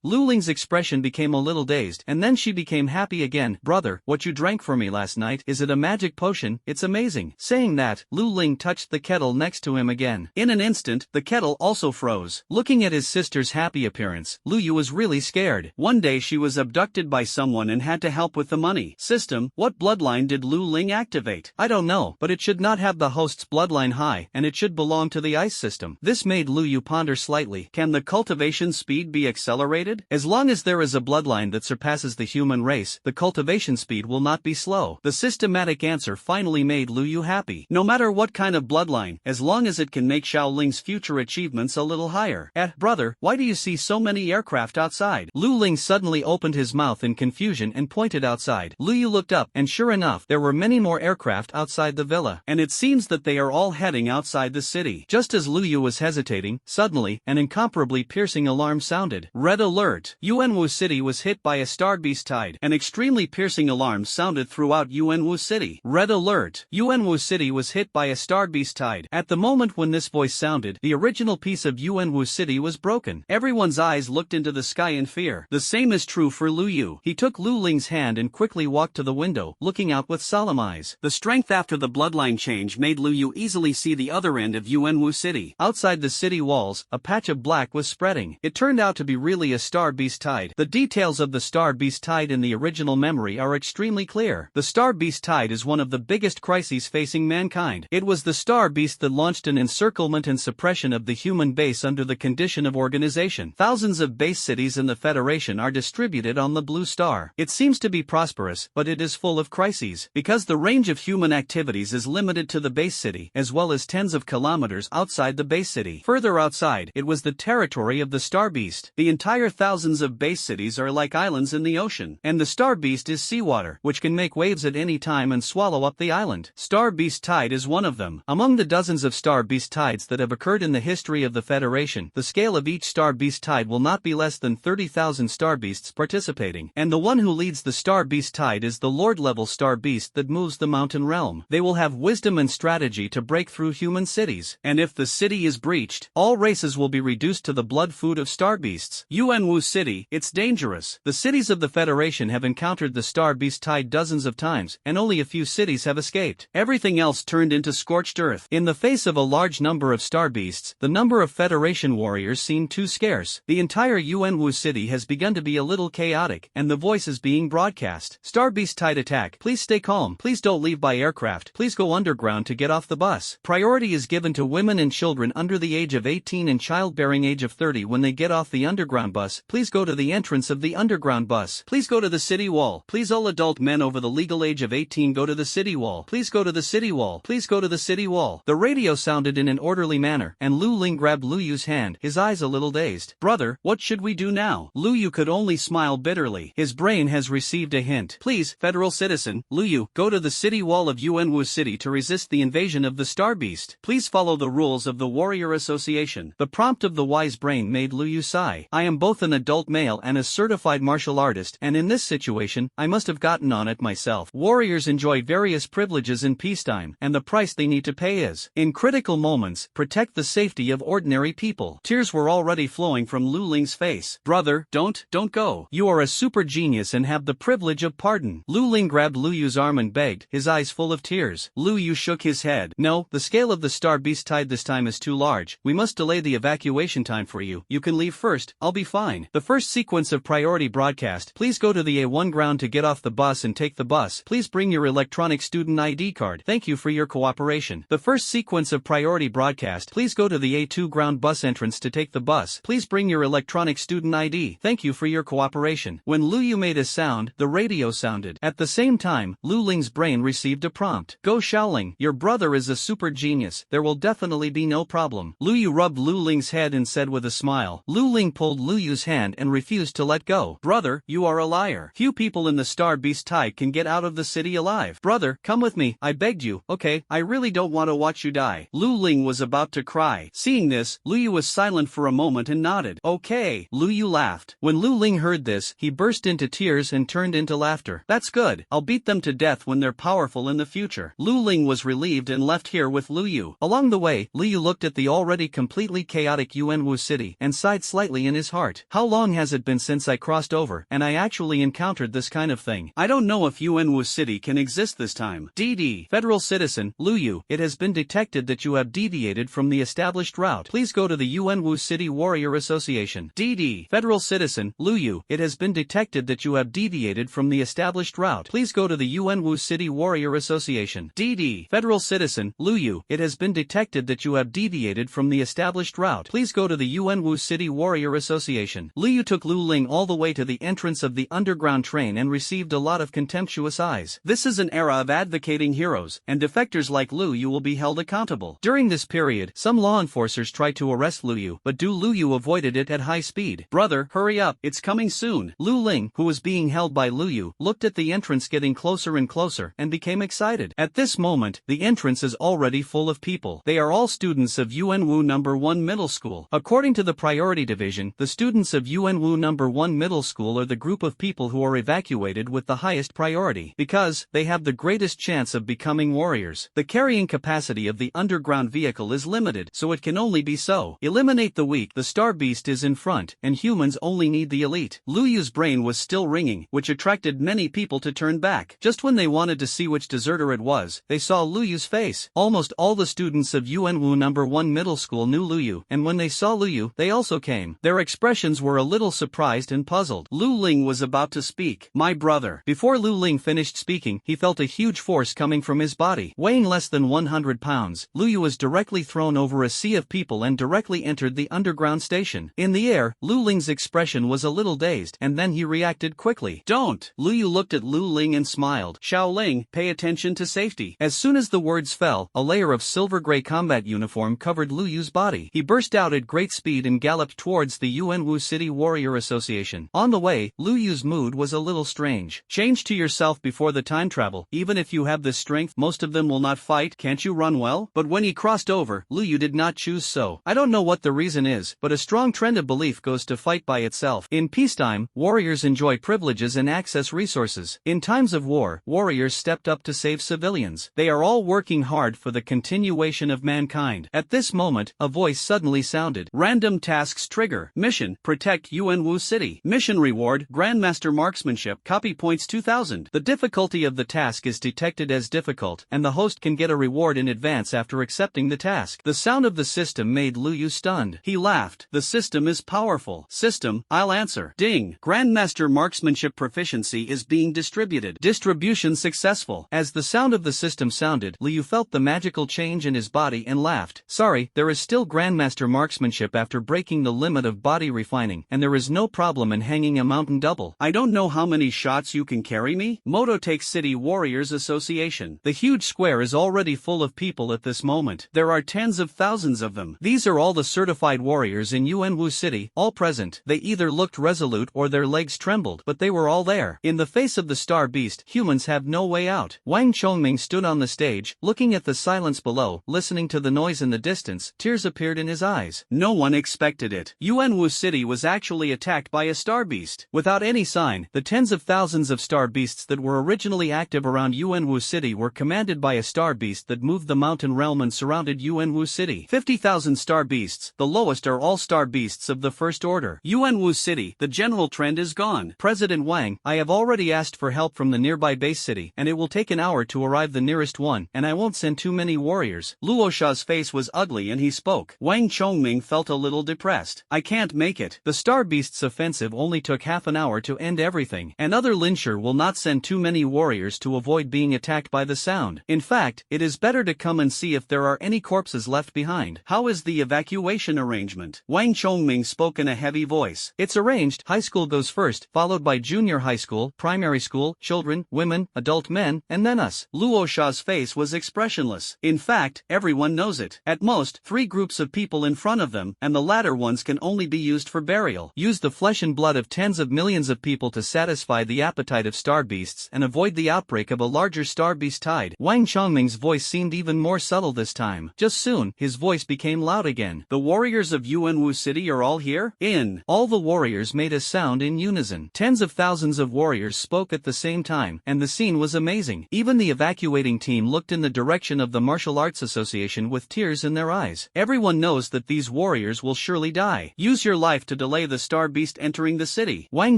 Lu Ling's expression became a little dazed, and then she became happy again. Brother, what you drank for me last night, is it a magic potion? It's amazing. Saying that, Lu Ling touched the kettle next to him again. In an instant, the kettle also froze. Looking at his sister's happy appearance, Lu Yu was really scared. One day she was abducted by someone and had to help with the money. System, what bloodline did Lu Ling activate? I don't know, but it should not have the host's bloodline high, and it should belong to the ice system. This made Lu Yu ponder slightly. Can the cultivation speed be accelerated? As long as there is a bloodline that surpasses the human race, the cultivation speed will not be slow. The systematic answer finally made Lu Yu happy. No matter what kind of bloodline, as long as it can make Xiaoling's future achievements a little higher. Brother, why do you see so many aircraft outside? Lu Ling suddenly opened his mouth in confusion and pointed outside. Lu Yu looked up, and sure enough, there were many more aircraft outside the villa. And it seems that they are all heading outside the city. Just as Lu Yu was hesitating, suddenly, an incomparably piercing alarm sounded. Red alert! Yuanwu City was hit by a star beast tide. An extremely piercing alarm sounded throughout Yuanwu City. Red alert! Yuanwu City was hit by a star beast tide. At the moment when this voice sounded, the original piece of Yuanwu City was broken. Everyone's eyes looked into the sky in fear. The same is true for Lu Yu. He took Lu Ling's hand and quickly walked to the window, looking out with solemn eyes. The strength after the bloodline change made Lu Yu easily see the other end of Yuanwu City. Outside the city walls, a patch of black was spreading. It turned out to be really a star beast tide. The details of the star beast tide in the original memory are extremely clear. The star beast tide is one of the biggest crises facing mankind. It was the star beast that launched an encirclement and suppression of the human base under the condition of organization. Thousands of base cities in the Federation are distributed on the blue star. It seems to be prosperous, but it is full of crises. Because the range of human activities is limited to the base city, as well as tens of kilometers outside the base city. Further outside, it was the territory of the star beast. The entire thousands of base cities are like islands in the ocean, and the star beast is seawater, which can make waves at any time and swallow up the island. Star beast tide is one of them. Among the dozens of star beast tides that have occurred in the history of the Federation, the scale of each star beast tide will not be less than 30,000 star beasts participating, and the one who leads the star beast tide is the Lord-level star beast that moves the mountain realm. They will have wisdom and strategy to break through human cities. And if the city is breached, all races will be reduced to the blood food of star beasts. Yuanwu City, it's dangerous. The cities of the Federation have encountered the star beast tide dozens of times, and only a few cities have escaped. Everything else turned into scorched earth. In the face of a large number of star beasts, the number of Federation warriors seemed too scarce. The entire Yuanwu City has begun to be a little chaotic, and the voice is being broadcast. Star beast tide attack. Please stay calm. Please don't leave by aircraft. Please go underground to get off the bus. Priority is given to women and children under the age of 18 and childbearing age of 30 when they get off the underground bus. Please go to the entrance of the underground bus. Please go to the city wall. Please all adult men over the legal age of 18 go to the city wall. Please go to the city wall. Please go to the city wall. The radio sounded in an orderly manner, and Lu Ling grabbed Lu Yu's hand, his eyes a little dazed. Brother, what should we do now? Lu Yu could only smile bitterly. His brain has received a hint. Please, federal citizen, Lu Yu, go to the city wall of Yuanwu City to resist the invasion of the Star Beast. Please follow the rules of the Warrior Association. The prompt of the wise brain made Lu Yu sigh. I am both an adult male and a certified martial artist, and in this situation, I must have gotten on it myself. Warriors enjoy various privileges in peacetime, and the price they need to pay is, in critical moments, protect the safety of ordinary people. Tears were already flowing from Lu Ling's face. Brother, don't go. You are a super genius and have the privilege of pardon. Lu Ling grabbed Lu Yu's arm and begged, his eyes full of tears. Lu Yu shook his head. No, the scale of the Star Beast tide this time is too large. We must delay the evacuation time for you. You can leave first, I'll be fine. The first sequence of priority broadcast. Please go to the A1 ground to get off the bus and take the bus. Please bring your electronic student ID card. Thank you for your cooperation. The first sequence of priority broadcast. Please go to the A2 ground bus entrance to take the bus. Please bring your electronic student ID. Thank you for your cooperation. When Lu Yu made a sound, the radio sounded. At the same time, Lu Ling's brain received a prompt. Go Xiaoling, your brother is a super genius. There will definitely be no problem. Lu Yu rubbed Lu Ling's head and said with a smile. Lu Ling pulled Lu Yu's hand and refused to let go. Brother, you are a liar. Few people in the Star Beast tide can get out of the city alive. Brother, come with me. I begged you. Okay, I really don't want to watch you die. Lu Ling was about to cry. Seeing this, Lu Yu was silent for a moment and nodded. Okay. Lu Yu laughed. When Lu Ling heard this, he burst into tears and turned into laughter. That's good. I'll beat them to death when they're powerful in the future. Lu Ling was relieved and left here with Lu Yu. Along the way, Lu Yu looked at the already completely chaotic Yuanwu city and sighed slightly in his heart. How long has it been since I crossed over and I actually encountered this kind of thing? I don't know if Yuanwu city can exist this time. DD. Federal citizen, Lu Yu, it has been detected that you have deviated from the established route. Please go to the Yuanwu City Warrior Association. DD. Federal citizen, Lu Yu, it has been detected that you have deviated from the established route. Please go to the Yuanwu City Warrior Association. DD. Federal citizen, Lu Yu, it has been detected that you have deviated from the established route. Please go to the Yuanwu City Warrior Association. Lu Yu took Lu Ling all the way to the entrance of the underground train and received a lot of contemptuous eyes. This is an era of advocating heroes, and defectors like Lu Yu will be held accountable. During this period, some law enforcers tried to arrest Lu Yu, but Lu Yu avoided it at high speed. Brother, hurry up, it's coming soon. Lu Ling, who was being held by Lu Yu, looked at the entrance getting closer and closer, and became excited. At this moment, the entrance is already full of people. They are all students of Yuanwu No. 1 Middle School. According to the Priority Division, the students of Yuanwu No. 1 Middle School are the group of people who are evacuated with the highest priority, because they have the greatest chance of becoming warriors. The carrying capacity of the underground vehicle is limited, so it can only be so. Eliminate the weak. The Star Beast is in front, and humans only need the elite. Lu Yu's brain was still ringing, which attracted many people to turn back. Just when they wanted to see which deserter it was, they saw Lu Yu's face. Almost all the students of Yuanwu No. 1 Middle School knew Lu Yu, and when they saw Lu Yu, they also came. Their expressions were a little surprised and puzzled. Lu Ling was about to speak. My brother. Before Lu Ling finished speaking, he felt a huge force coming from his body. Weighing less than 100 pounds, Lu Yu was directly thrown over a sea of people and directly entered the underground station. In the air, Lu Ling's expression was a little dazed, and then he reacted quickly. Don't! Lu Yu looked at Lu Ling and smiled. Xiaoling, pay attention to safety. As soon as the words fell, a layer of silver-gray combat uniform covered Lu Yu's body. He burst out at great speed and galloped towards the Yuanwu City Warrior Association. On the way, Lu Yu's mood was a little strange. Change to yourself before the time travel. Even if you have this strength, most of them will not fight. Can't you run well? But when he crossed over, Lu Yu did not choose so. I don't know what the reason is, but a strong trend of belief goes to fight by itself. In peacetime, warriors enjoy privileges and access resources. In times of war, warriors stepped up to save civilians. millions. They are all working hard for the continuation of mankind. At this moment, a voice suddenly sounded. Random tasks trigger. Mission: protect Yuanwu City. Mission reward: Grandmaster Marksmanship. Copy points 2000. The difficulty of the task is detected as difficult, and the host can get a reward in advance after accepting the task. The sound of the system made Lu Yu stunned. He laughed. The system is powerful. System, I'll answer. Ding. Grandmaster Marksmanship proficiency is being distributed. Distribution successful. As the sound of the system sounded, Lu Yu felt the magical change in his body and laughed. Sorry, there is still Grandmaster Marksmanship after breaking the limit of body refining, and there is no problem in hanging a mountain double. I don't know how many shots you can carry me? Mototake City Warriors Association. The huge square is already full of people at this moment. There are tens of thousands of them. These are all the certified warriors in Yuanwu City, all present. They either looked resolute or their legs trembled, but they were all there. In the face of the star beast, humans have no way out. Wang Chongming stood on the stage, looking at the silence below, listening to the noise in the distance. Tears appeared in his eyes. No one expected it. Yuanwu City was actually attacked by a star beast. Without any sign, the tens of thousands of star beasts that were originally active around Yuanwu City were commanded by a star beast that moved the mountain realm and surrounded Yuanwu City. 50,000 star beasts. The lowest are all star beasts of the first order. Yuanwu City, the general trend is gone. President Wang, I have already asked for help from the nearby base city, and it will take an hour to arrive the nearest one, and I won't send too many warriors. Luosha's face was ugly and he spoke. Wang Chongming felt a little depressed. I can't make it. The star beast's offensive only took half an hour to end everything. Another Linsher will not send too many warriors to avoid being attacked by the sound. In fact, it is better to come and see if there are any corpses left behind. How is the evacuation arrangement? Wang Chongming spoke in a heavy voice. It's arranged. High school goes first, followed by junior high school, primary school, children, women, adult men, and then us. Luosha's face was expressionless. In fact, everyone knows it. At most, 3 groups of people in front of them, and the latter ones can only be used for burial. Use the flesh and blood of tens of millions of people to satisfy the appetite of star beasts and avoid the outbreak of a larger star beast tide. Wang Chongming's voice seemed even more subtle this time. Just soon, his voice became loud again. The warriors of Yuanwu City are all here? In. All the warriors made a sound in unison. Tens of thousands of warriors spoke at the same time, and the scene was amazing. Even the evacuating team looked in the direction of the Martial Arts Association with tears in their eyes. Everyone knows that these warriors will surely die. Use your life to delay the star beast entering the city. Wang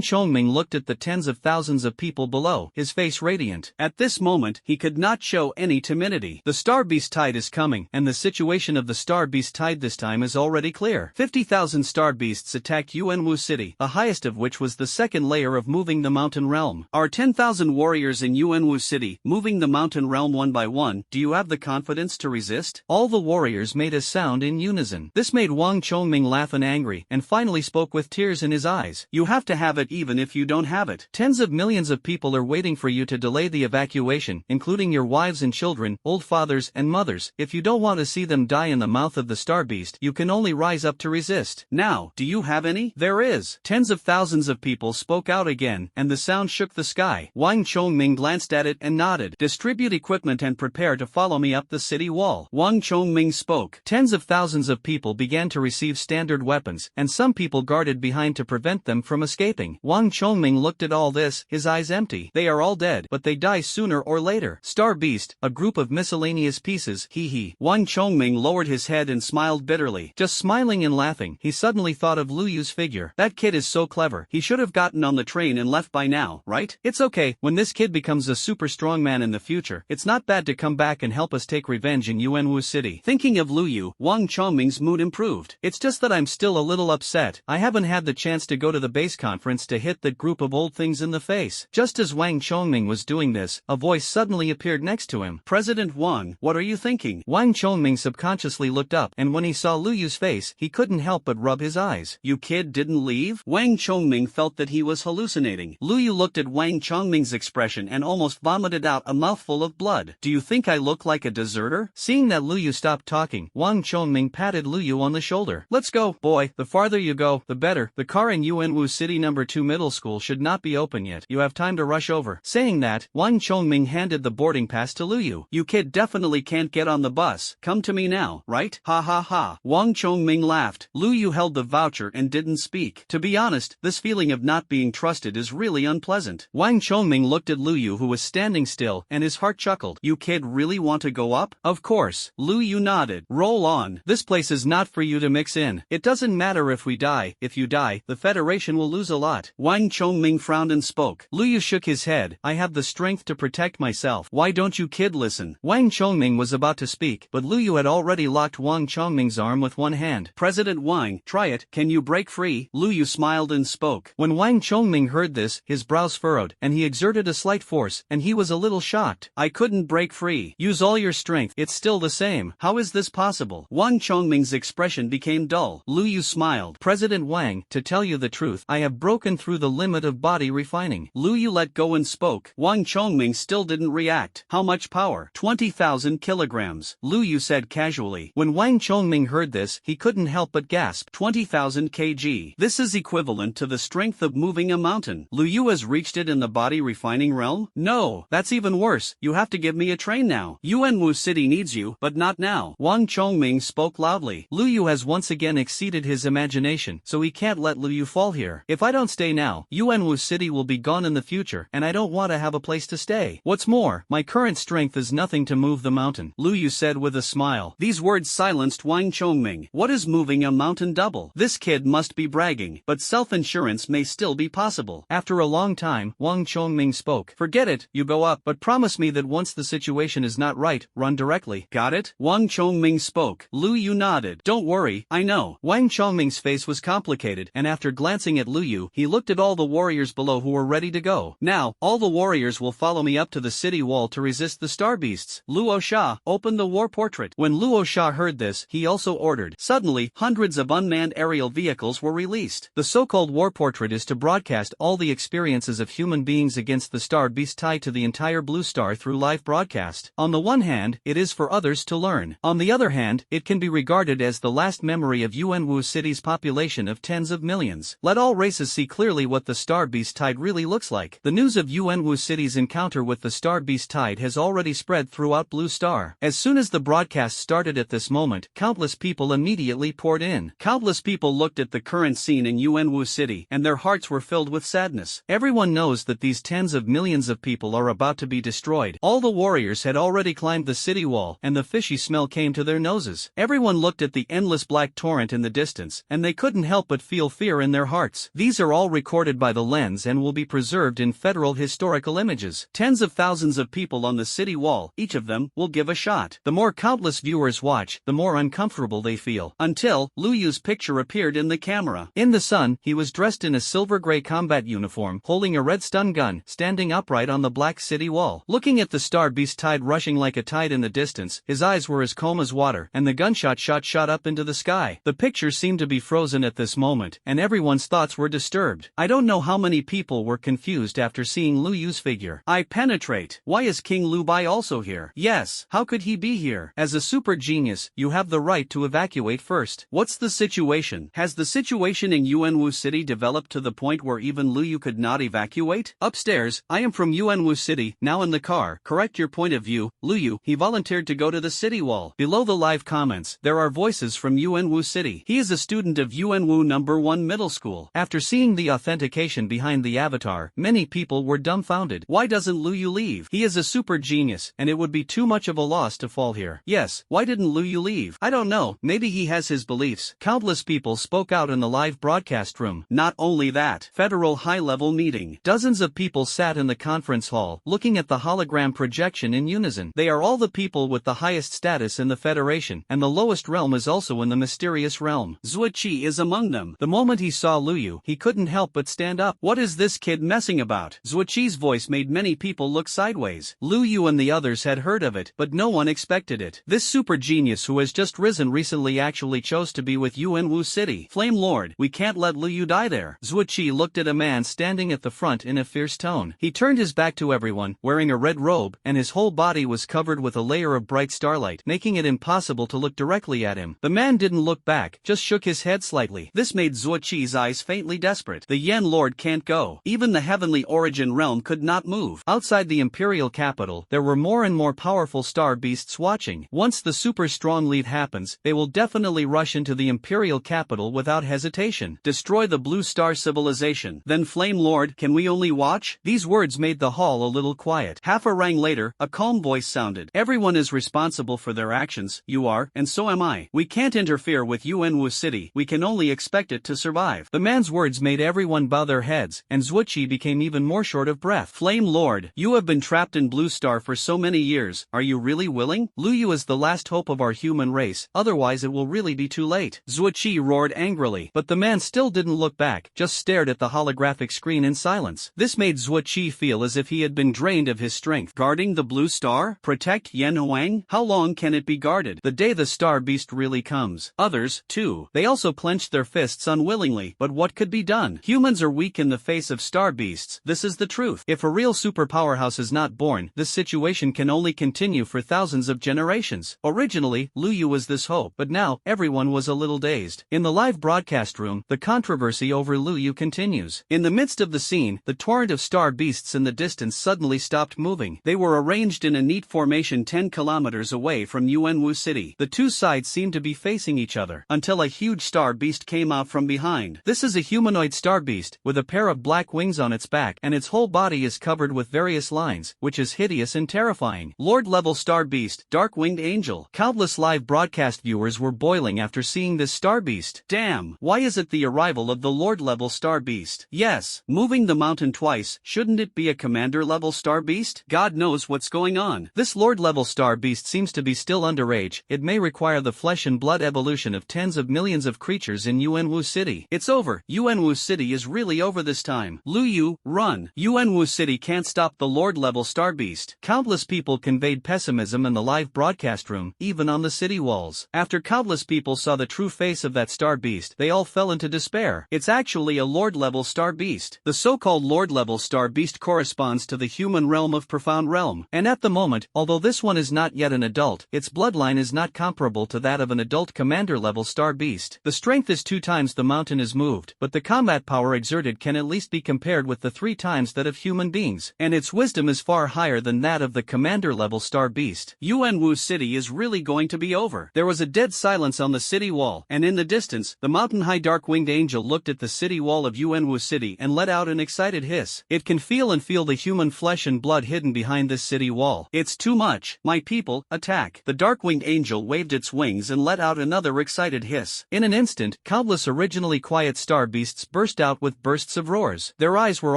Chongming looked at the tens of thousands of people below, his face radiant. At this moment, he could not show any timidity. The star beast tide is coming, and the situation of the star beast tide this time is already clear. 50,000 star beasts attacked Yuanwu City, the highest of which was the second layer of moving the mountain realm. Are 10,000 warriors in Yuanwu City moving the mountain realm one by one? Do you have the confidence to resist? All the warriors made a sound in unison. This made Wang Chongming laugh and angry, and finally spoke with tears in his eyes. You have to have it even if you don't have it. Tens of millions of people are waiting for you to delay the evacuation, including your wives and children, old fathers and mothers. If you don't want to see them die in the mouth of the star beast, you can only rise up to resist. Now, do you have any? There is. Tens of thousands of people spoke out again, and the sound shook the sky. Wang Chongming glanced at it and nodded. Distribute equipment and prepare to follow me up the city wall. Wang Chongming spoke. Tens of thousands of people began to receive standard weapons, and some people guarded behind to prevent them from escaping. Wang Chongming looked at all this, his eyes empty. They are all dead, but they die sooner or later. Star beast, a group of miscellaneous pieces, hee hee. Wang Chongming lowered his head and smiled bitterly. Just smiling and laughing, he suddenly thought of Lu Yu's figure. That kid is so clever. He should have gotten on the train and left by now, right? It's okay. When this kid becomes a super strong man in the future, it's not bad to come back and help us take revenge in Yuanwu City. Thinking of Lu Yu, Wang Chongming's mood improved. It's just that I'm still a little upset. I haven't had the chance to go to the base conference to hit that group of old things in the face. Just as Wang Chongming was doing this, a voice suddenly appeared next to him. President Wang, what are you thinking? Wang Chongming subconsciously looked up, and when he saw Lu Yu's face, he couldn't help but rub his eyes. You kid didn't leave? Wang Chongming felt that he was hallucinating. Lu Yu looked at Wang Chongming's expression and almost vomited out a mouthful of blood. Do you think I look like a deserter? Seeing that Lu Yu stopped talking, Wang Chongming patted Lu Yu on the shoulder. Let's go, boy. The farther you go, the better. The car in Yuanwu City No. 2 Middle School should not be open yet. You have time to rush over. Saying that, Wang Chongming handed the boarding pass to Lu Yu. You kid definitely can't get on the bus. Come to me now, right? Ha ha ha. Wang Chongming laughed. Lu Yu held the voucher and didn't speak. To be honest, this feeling of not being trusted is really unpleasant. Wang Chongming looked at Lu Yu, who was standing still, and his Luyu's heart chuckled. You kid really want to go up? Of course. Luyu nodded. Roll on. This place is not for you to mix in. It doesn't matter if we die. If you die, the Federation will lose a lot. Wang Chongming frowned and spoke. Luyu shook his head. I have the strength to protect myself. Why don't you kid listen? Wang Chongming was about to speak, but Luyu had already locked Wang Chongming's arm with one hand. President Wang, try it. Can you break free? Luyu smiled and spoke. When Wang Chongming heard this, his brows furrowed, and he exerted a slight force, and he was a little shocked. I couldn't break free. Use all your strength. It's still the same. How is this possible? Wang Chongming's expression became dull. Luyu smiled. President Wang, to tell you the truth, I have broken through the limit of body refining. Luyu let go and spoke. Wang Chongming still didn't react. How much power? 20,000 kilograms. Luyu said casually. When Wang Chongming heard this, he couldn't help but gasp. 20,000 kg. This is equivalent to the strength of moving a mountain. Luyu has reached it in the body refining realm? No, that's even worse. You have to give me a train now. Yuanwu City needs you, but not now. Wang Chongming spoke loudly. Luyu has once again exceeded his imagination, so he can't let Luyu fall here. If I don't stay now, Yuanwu City will be gone in the future, and I don't want to have a place to stay. What's more, my current strength is nothing to move the mountain, Luyu said with a smile. These words silenced Wang Chongming. What is moving a mountain double? This kid must be bragging, but self-insurance may still be possible. After a long time, Wang Chongming spoke. Forget it, you go up, but promise me that once the situation is not right, run directly. Got it? Wang Chongming spoke. Luyu nodded. Don't worry, I know. Wang Chongming's face was complicated, and after glancing at Luyu, he looked at all the warriors below who were ready to go. Now, all the warriors will follow me up to the city wall to resist the star beasts. Luo Sha, open the war portrait. When Luo Sha heard this, he also ordered. Suddenly, hundreds of unmanned aerial vehicles were released. The so-called war portrait is to broadcast all the experiences of human beings against the star beast tied to the entire blue star through live broadcast. On the one hand, it is for others to learn. On the other hand, it can be regarded as the last memory of Yuanwu City's population of tens of millions. Let all races see clearly what the star beast tide really looks like. The news of Yuanwu City's encounter with the star beast tide has already spread throughout Blue Star. As soon as the broadcast started at this moment, countless people immediately poured in. Countless people looked at the current scene in Yuanwu City, and their hearts were filled with sadness. Everyone knows that these tens of millions of people are about to be destroyed. All the warriors had already climbed the city wall, and the fishy smell came to their noses. Everyone looked at the endless black torrent in the distance, and they couldn't help but feel fear in their hearts. These are all recorded by the lens and will be preserved in federal historical images. Tens of thousands of people on the city wall, each of them, will give a shot. The more countless viewers watch, the more uncomfortable they feel. Until, Luyu's picture appeared in the camera. In the sun, he was dressed in a silver-gray combat uniform, holding a red stun gun, standing upright on the black city wall. Looking at the star beast tide rushing like a tide in the distance, his eyes were as calm as water, and the gunshot shot up into the sky. The picture seemed to be frozen at this moment, and everyone's thoughts were disturbed. I don't know how many people were confused after seeing Luyu's figure. I penetrate. Why is King Lu Bai also here? Yes, how could he be here? As a super genius, you have the right to evacuate first. What's the situation? Has the situation in Yuanwu City developed to the point where even Luyu could not evacuate? Upstairs, I am from Yuanwu City, now in the car. Correct your point of view, Luyu. He volunteered to go to the city wall. Below the live comments, there are voices from Yuanwu City. He is a student of Yuanwu No. 1 Middle School. After seeing the authentication behind the avatar, many people were dumbfounded. Why doesn't Luyu leave? He is a super genius, and it would be too much of a loss to fall here. Yes, why didn't Luyu leave? I don't know, maybe he has his beliefs. Countless people spoke out in the live broadcast room. Not only that, federal high-level meeting. Dozens of people sat in the conference hall, looking at the hologram projection in unison. They are all the people with the highest status in the Federation, and the lowest realm is also in the mysterious realm. Zuoqi is among them. The moment he saw Luyu, he couldn't help but stand up. What is this kid messing about? Zuoqi's voice made many people look sideways. Luyu and the others had heard of it, but no one expected it. This super genius who has just risen recently actually chose to be with Yuanwu City. Flame Lord, we can't let Luyu die there. Zuoqi looked at a man standing at the front in a fierce tone. He turned his back to everyone, wearing a red robe, and his whole body was covered with a layer of bright starlight, making it impossible to look directly at him. The man didn't look back, just shook his head slightly. This made Zuoqi's eyes faintly desperate. The Yen Lord can't go. Even the heavenly origin realm could not move. Outside the imperial capital, there were more and more powerful star beasts watching. Once the super strong lead happens, they will definitely rush into the imperial capital without hesitation. Destroy the blue star civilization. Then Flame Lord, can we only watch? These words made the hall a little quiet. Half Half a rang later, a calm voice sounded. Everyone is responsible for their actions, you are, and so am I. We can't interfere with Yuanwu City, we can only expect it to survive. The man's words made everyone bow their heads, and Zuoqi became even more short of breath. Flame Lord, you have been trapped in Blue Star for so many years, are you really willing? Lu Yu is the last hope of our human race, otherwise it will really be too late. Zuoqi roared angrily, but the man still didn't look back, just stared at the holographic screen in silence. This made Zuoqi feel as if he had been drained of his strength. Guarding the Blue Star? Protect Yan Huang? How long can it be guarded? The day the Star Beast really comes. Others, too. They also clenched their fists unwillingly, but what could be done? Humans are weak in the face of Star Beasts, this is the truth. If a real super powerhouse is not born, this situation can only continue for thousands of generations. Originally, Lu Yu was this hope, but now, everyone was a little dazed. In the live broadcast room, the controversy over Lu Yu continues. In the midst of the scene, the torrent of star beasts in the distance suddenly stopped moving. They were arranged in a neat formation 10 kilometers away from Yuanwu City. The two sides seemed to be facing each other, until a huge star beast came out from behind. This is a humanoid star beast, with a pair of black wings on its back, and its whole body is covered with various lines, which is hideous and terrifying. Lord-level star beast, dark-winged angel. Countless live broadcast viewers were boiling after seeing this star beast. Damn, why is it the arrival of the Lord-level star beast? Yes, moving the mountain twice, shouldn't it be a commander-level star beast? God knows what's going on. This Lord-level star beast seems to be still underage. It may require the flesh and blood evolution of tens of millions of creatures in Yuanwu City. It's over. Yuanwu City is really over this time. Lu Yu, run. Yuanwu City can't stop the Lord-level star beast. Countless people conveyed pessimism in the live broadcast room, even on the city walls. After countless people saw the true face of that star beast, they all fell into despair. It's actually a Lord-level star beast. The so-called Lord-level star beast corresponds to the human realm of Profound Realm, and at the moment, although this one is not yet an adult, its bloodline is not comparable to that of an adult commander-level star beast. The strength is 2 times the mountain is moved, but the combat power exerted can at least be compared with the 3 times that of human beings, and its wisdom is far higher than that of the commander-level star beast. Yuanwu City is really going to be over. There was a dead silence on the city wall, and in the distance, the mountain-high dark-winged angel looked at the city wall of Yuanwu City and let out an excited hiss. It can feel the human flesh and blood hidden behind this city wall. It's too much. My people, attack. The dark-winged angel waved its wings and let out another excited hiss. In an instant, countless originally quiet star beasts burst out with bursts of roars. Their eyes were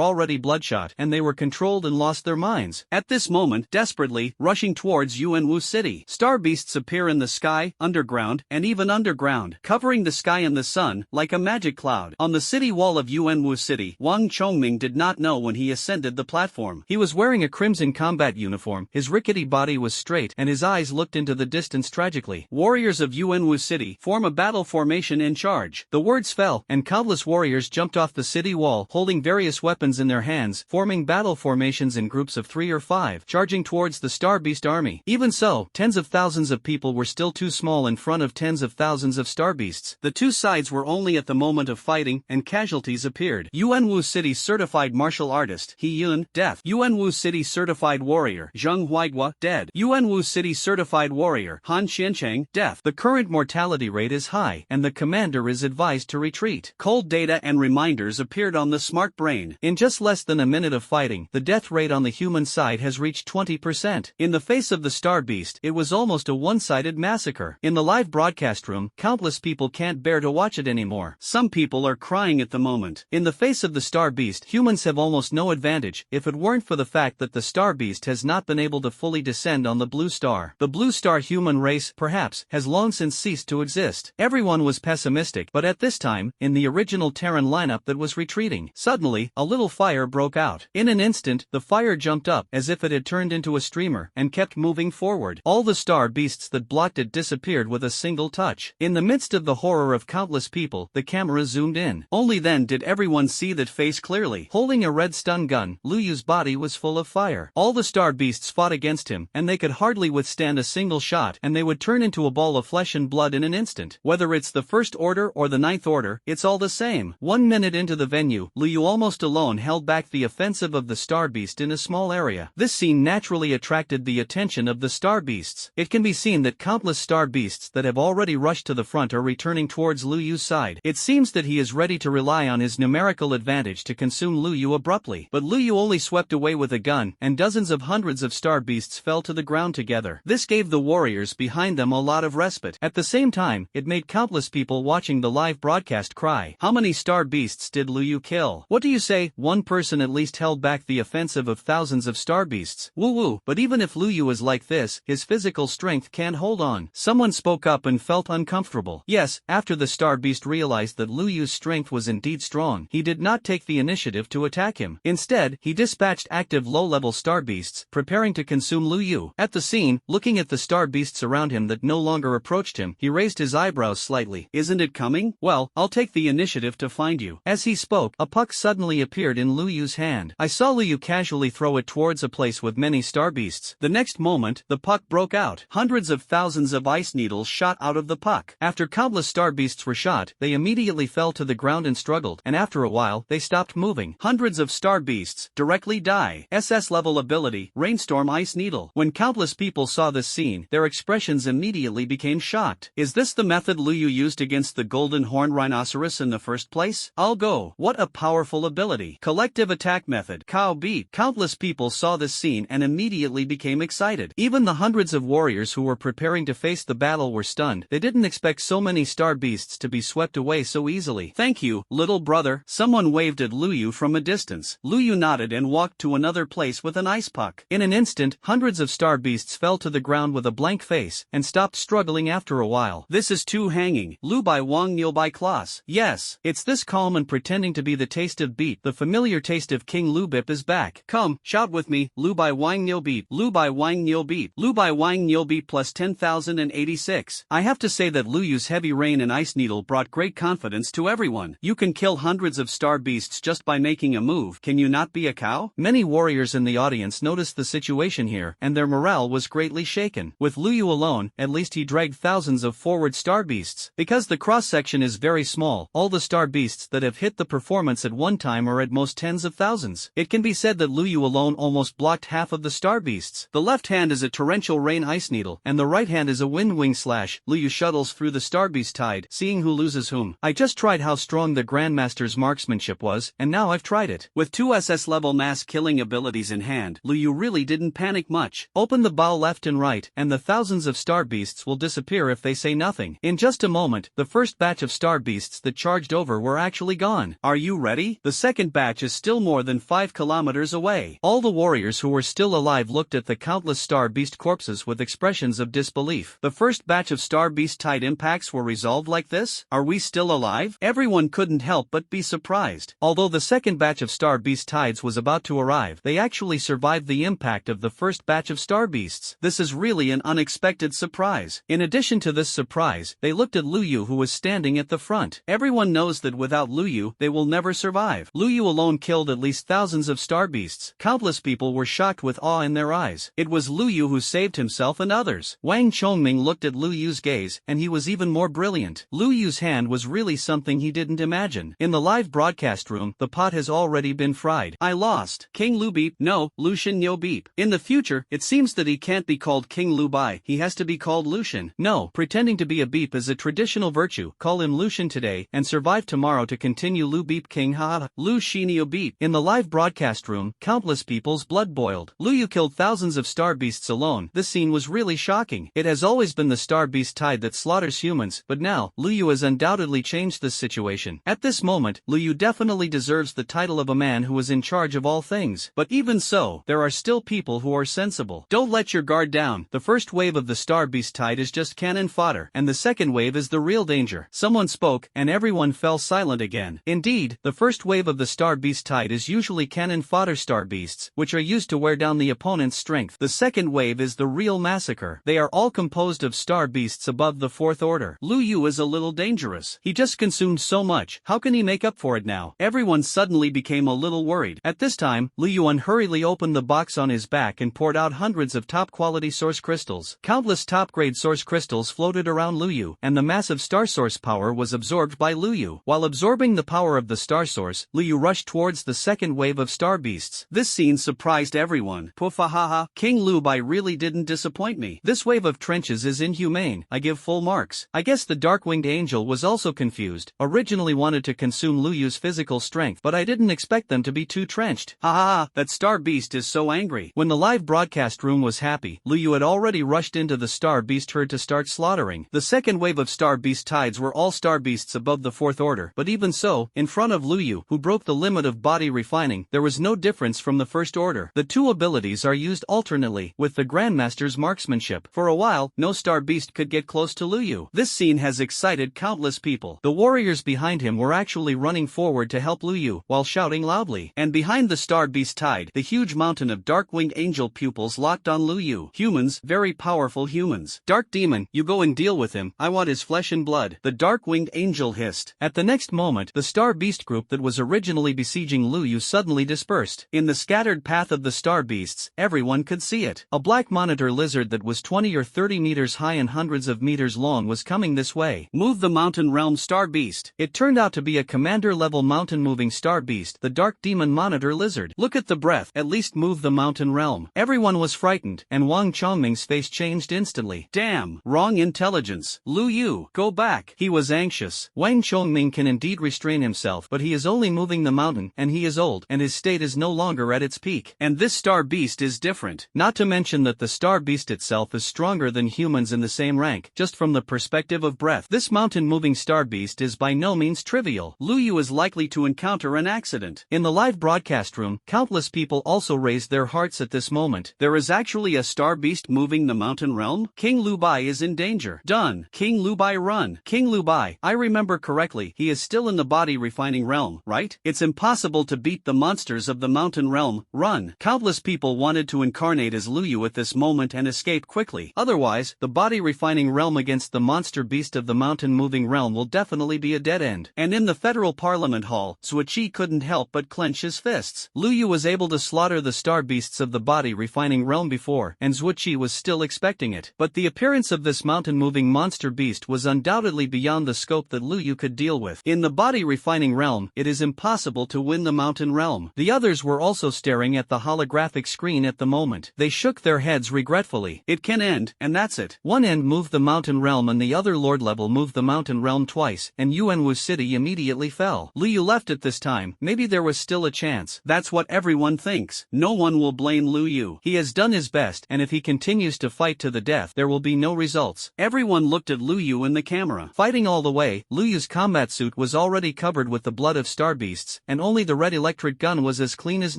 already bloodshot, and they were controlled and lost their minds. At this moment, desperately, rushing towards Yuanwu City. Star beasts appear in the sky, underground, and even underground, covering the sky and the sun, like a magic cloud. On the city wall of Yuanwu City, Wang Chongming did not know when he ascended the platform. He was wearing a crimson combat uniform, his rickety body was straight, and his eyes looked into the distance tragically. Warriors of Yuanwu City, form a battle formation in charge. The words fell, and countless warriors jumped off the city wall, holding various weapons in their hands, forming battle formations in groups of 3 or 5, charging towards the Star Beast army. Even so, tens of thousands of people were still too small in front of tens of thousands of star beasts. The two sides were only at the moment of fighting, and casualties appeared. Yuanwu City certified martial artist, He Yun, death. Yuanwu City certified warrior, Zheng Huaigua, dead. Yuanwu City certified warrior, Han Xiancheng, death. The current mortality rate is high, and the commander is advised to retreat. Cold data and reminders appeared on the smart brain. In just less than a minute of fighting, the death rate on the human side has reached 20%. In the face of the star beast, it was almost a one-sided massacre. In the live broadcast room, countless people can't bear to watch it anymore. Some people are crying at the moment. In the face of the star beast, humans have almost no advantage, if it weren't for the fact that the star beast has not been able to fully descend on the blue star. The blue star human race, perhaps, has long since ceased to exist. Everyone was pessimistic, but at this time, in the original Terran lineup that was retreating, suddenly, a little fire broke out. In an instant, the fire jumped up, as if it had turned into a streamer, and kept moving forward. All the star beasts that blocked it disappeared with a single touch. In the midst of the horror of countless people, the camera zoomed in. Only then did everyone see that face clearly. Holding a red stun gun, Lu Yu's body was full of fire. All the star beasts fought against him, and they could hardly withstand a single shot, and they would turn into a ball of flesh and blood in an instant. Whether it's the First Order or the Ninth Order, it's all the same. 1 minute into the venue, Lu Yu almost alone held back the offensive of the star beast in a small area. This scene naturally attracted the attention of the star beasts. It can be seen that countless star beasts that have already rushed to the front are returning towards Lu Yu's side. It seems that he is ready to rely on his numerical advantage to consume Lu Yu abruptly. But Lu Yu only swept away with a gun, and dozens of hundreds of star beasts fell to the ground together. This gave the warriors behind them a lot of respite. At the same time, it made countless people watching the live broadcast cry. How many star beasts did Liu kill? What do you say? One person at least held back the offensive of thousands of star beasts. Woo woo. But even if Liu is like this, his physical strength can't hold on. Someone spoke up and felt uncomfortable. Yes, after the star beast realized that Liu's strength was indeed strong, he did not take the initiative to attack him. Instead, he dispatched active low-level star beasts, preparing to consume Liu. At the scene, looking at the star beasts around him that no longer approached him, he raised his eyebrows slightly. Isn't it coming? Well, I'll take the initiative to find you. As he spoke, a puck suddenly appeared in Liu's hand. I saw Liu casually throw it towards a place with many star beasts. The next moment, the puck broke out. Hundreds of thousands of ice needles shot out of the puck. After countless star beasts were shot, they immediately fell to the ground and struggled, and after a while, they stopped moving. Hundreds of star beasts directly die. SS-level ability, Rainstorm Ice Needle. When countless people saw this scene, their expressions immediately became shocked. Is this the method Liu used against the golden horned rhinoceros in the first place? I'll go. What a powerful ability. Collective attack method, Cow Beat. Countless people saw this scene and immediately became excited. Even the hundreds of warriors who were preparing to face the battle were stunned. They didn't expect so many star beasts to be swept away so easily. Thank you, little brother. Someone waved at Liu from a distance. Liu nodded and walked to another place with an ice puck. In an instant, hundreds of star beasts fell to the ground with a blank face and stopped struggling after a while. This is too hanging. Lu Bai Wang Niu Bai Class. Yes, it's this calm and pretending to be the taste of beat. The familiar taste of King Lu Bip is back. Come, shout with me. Lu Bai Wang Niu Beat. Lu Bai Wang Niu Beat. Lu Bai Wang Niu Beat plus 10,086. I have to say that Luyu's heavy rain and ice needle brought great confidence to everyone. You can kill hundreds of star beasts just by making a move. Can you not be a cow? Many warriors in the audience noticed the situation here, and their morale was greatly shaken. With Liu alone, at least he dragged thousands of forward star beasts. Because the cross-section is very small, all the star beasts that have hit the performance at one time are at most tens of thousands. It can be said that Liu alone almost blocked half of the star beasts. The left hand is a torrential rain ice needle, and the right hand is a wind wing slash. Liu shuttles through the star beast tide, seeing who loses whom. I just tried how strong the Grandmaster's marksmanship was, and now I've tried it. With two SS-level mass-killing abilities in hand, Liu really didn't panic much. Open the bow left and right, and the thousands of star beasts will disappear if they say nothing. In just a moment, the first batch of star beasts that charged over were actually gone. Are you ready? The second batch is still more than 5 kilometers away. All the warriors who were still alive looked at the countless star beast corpses with expressions of disbelief. The first batch of star beast tide impacts were resolved like this? Are we still alive? Everyone couldn't help but be surprised. Although the second batch of star beast tides was about to arrive, they actually survived the impact of the first batch of star beasts. This is really an unexpected surprise. In addition to this surprise, they looked at Liu, who was standing at the front. Everyone knows that without Liu, they will never survive. Liu alone killed at least thousands of star beasts. Countless people were shocked with awe in their eyes. It was Liu who saved himself and others. Wang Chongming looked at Liu's gaze, and he was even more brilliant. Liu's hand was really something he didn't imagine. In the live broadcast room, the pot has already been fried. I lost. King Lu Beep? No, Lucian Nyo Beep. In the future, it seems that he can't be called King Lu Bai. He has to be called Lucian. No, pretending to be a beep is a traditional virtue. Call him Lucian today, and survive tomorrow to continue Lu Beep King Ha. Lu Shinio Beep. In the live broadcast room, countless people's blood boiled. Liu killed thousands of star beasts alone. This scene was really shocking. It has always been the star beast tide that slaughters humans, but now, Liu has undoubtedly changed this situation. At this moment, Liu definitely deserves the title of a man who is in charge of all things. But even so, there are still people who are sensible. Don't let your guard down. The first wave of the star beast tide is just cannon fodder, and the second wave is the real danger. Someone spoke, and everyone fell silent again. Indeed, the first wave of the star beast tide is usually cannon fodder star beasts, which are used to wear down the opponent's strength. The second wave is the real massacre. They are all composed of star beasts above the fourth order. Liu is a little dangerous. He just consumed so much. How can he make up for it now? Everyone suddenly became a little worried. At this time, Liu hurriedly opened the box on his back and poured out hundreds of top-quality source crystals. Countless top-grade source crystals floated around Liu, and the massive star source power was absorbed by Liu. While absorbing the power of the star source, Liu rushed towards the second wave of star beasts. This scene surprised everyone. Poofahaha, King Lu Bai really didn't disappoint me. This wave of trenches is inhumane. I give full marks. I guess the dark-winged angel was also confused. Originally wanted to consume Liu's physical strength, but I didn't expect them to be too trenched. Ha ha ha, that star beast Beast is so angry. When the live broadcast room was happy, Lu Yu had already rushed into the Star Beast herd to start slaughtering. The second wave of Star Beast tides were all Star Beasts above the 4th order, but even so, in front of Lu Yu, who broke the limit of body refining, there was no difference from the 1st order. The two abilities are used alternately, with the Grandmaster's marksmanship. For a while, no Star Beast could get close to Lu Yu. This scene has excited countless people. The warriors behind him were actually running forward to help Lu Yu, while shouting loudly. And behind the Star Beast tide, the huge mountain of dark-winged angel pupils locked on Lu Yu. Humans, very powerful humans. Dark Demon, you go and deal with him, I want his flesh and blood, the dark-winged angel hissed. At the next moment, the Star Beast group that was originally besieging Lu Yu suddenly dispersed. In the scattered path of the Star Beasts, everyone could see it. A black monitor lizard that was 20 or 30 meters high and hundreds of meters long was coming this way. Move the mountain realm Star Beast. It turned out to be a commander-level mountain-moving Star Beast, the Dark Demon Monitor Lizard. Look at the breath, at least move the mountain realm. Everyone was frightened, and Wang Chongming's face changed instantly. Damn, wrong intelligence. Lu Yu, go back. He was anxious. Wang Chongming can indeed restrain himself, but he is only moving the mountain, and he is old, and his state is no longer at its peak. And this Star Beast is different. Not to mention that the Star Beast itself is stronger than humans in the same rank, just from the perspective of breath. This mountain-moving Star Beast is by no means trivial. Lu Yu is likely to encounter an accident. In the live broadcast room, countless people also raised their hearts at this moment. There is actually a Star Beast moving the mountain realm? King Lu Bai is in danger. Done. King Lu Bai run. King Lu Bai, I remember correctly, he is still in the body refining realm, right? It's impossible to beat the monsters of the mountain realm. Run. Countless people wanted to incarnate as Lu Yu at this moment and escape quickly. Otherwise, the body refining realm against the monster beast of the mountain moving realm will definitely be a dead end. And in the Federal Parliament Hall, Zuoqi couldn't help but clench his fists. Lu Yu was able to slaughter the Star Beasts of the body refining realm before, and Zuoqi was still expecting it. But the appearance of this mountain-moving monster beast was undoubtedly beyond the scope that Lu Yu could deal with. In the body refining realm, it is impossible to win the mountain realm. The others were also staring at the holographic screen at the moment. They shook their heads regretfully. It can end, and that's it. One end moved the mountain realm and the other Lord level moved the mountain realm twice, and Yuanwu City immediately fell. Lu Yu left at this time. Maybe there was still a chance. That's what everyone thinks. No one will blame Lu Yu. He has done his best, and if he continues to fight to the death, there will be no results. Everyone looked at Lu Yu in the camera. Fighting all the way, Lu Yu's combat suit was already covered with the blood of Star Beasts, and only the red electric gun was as clean as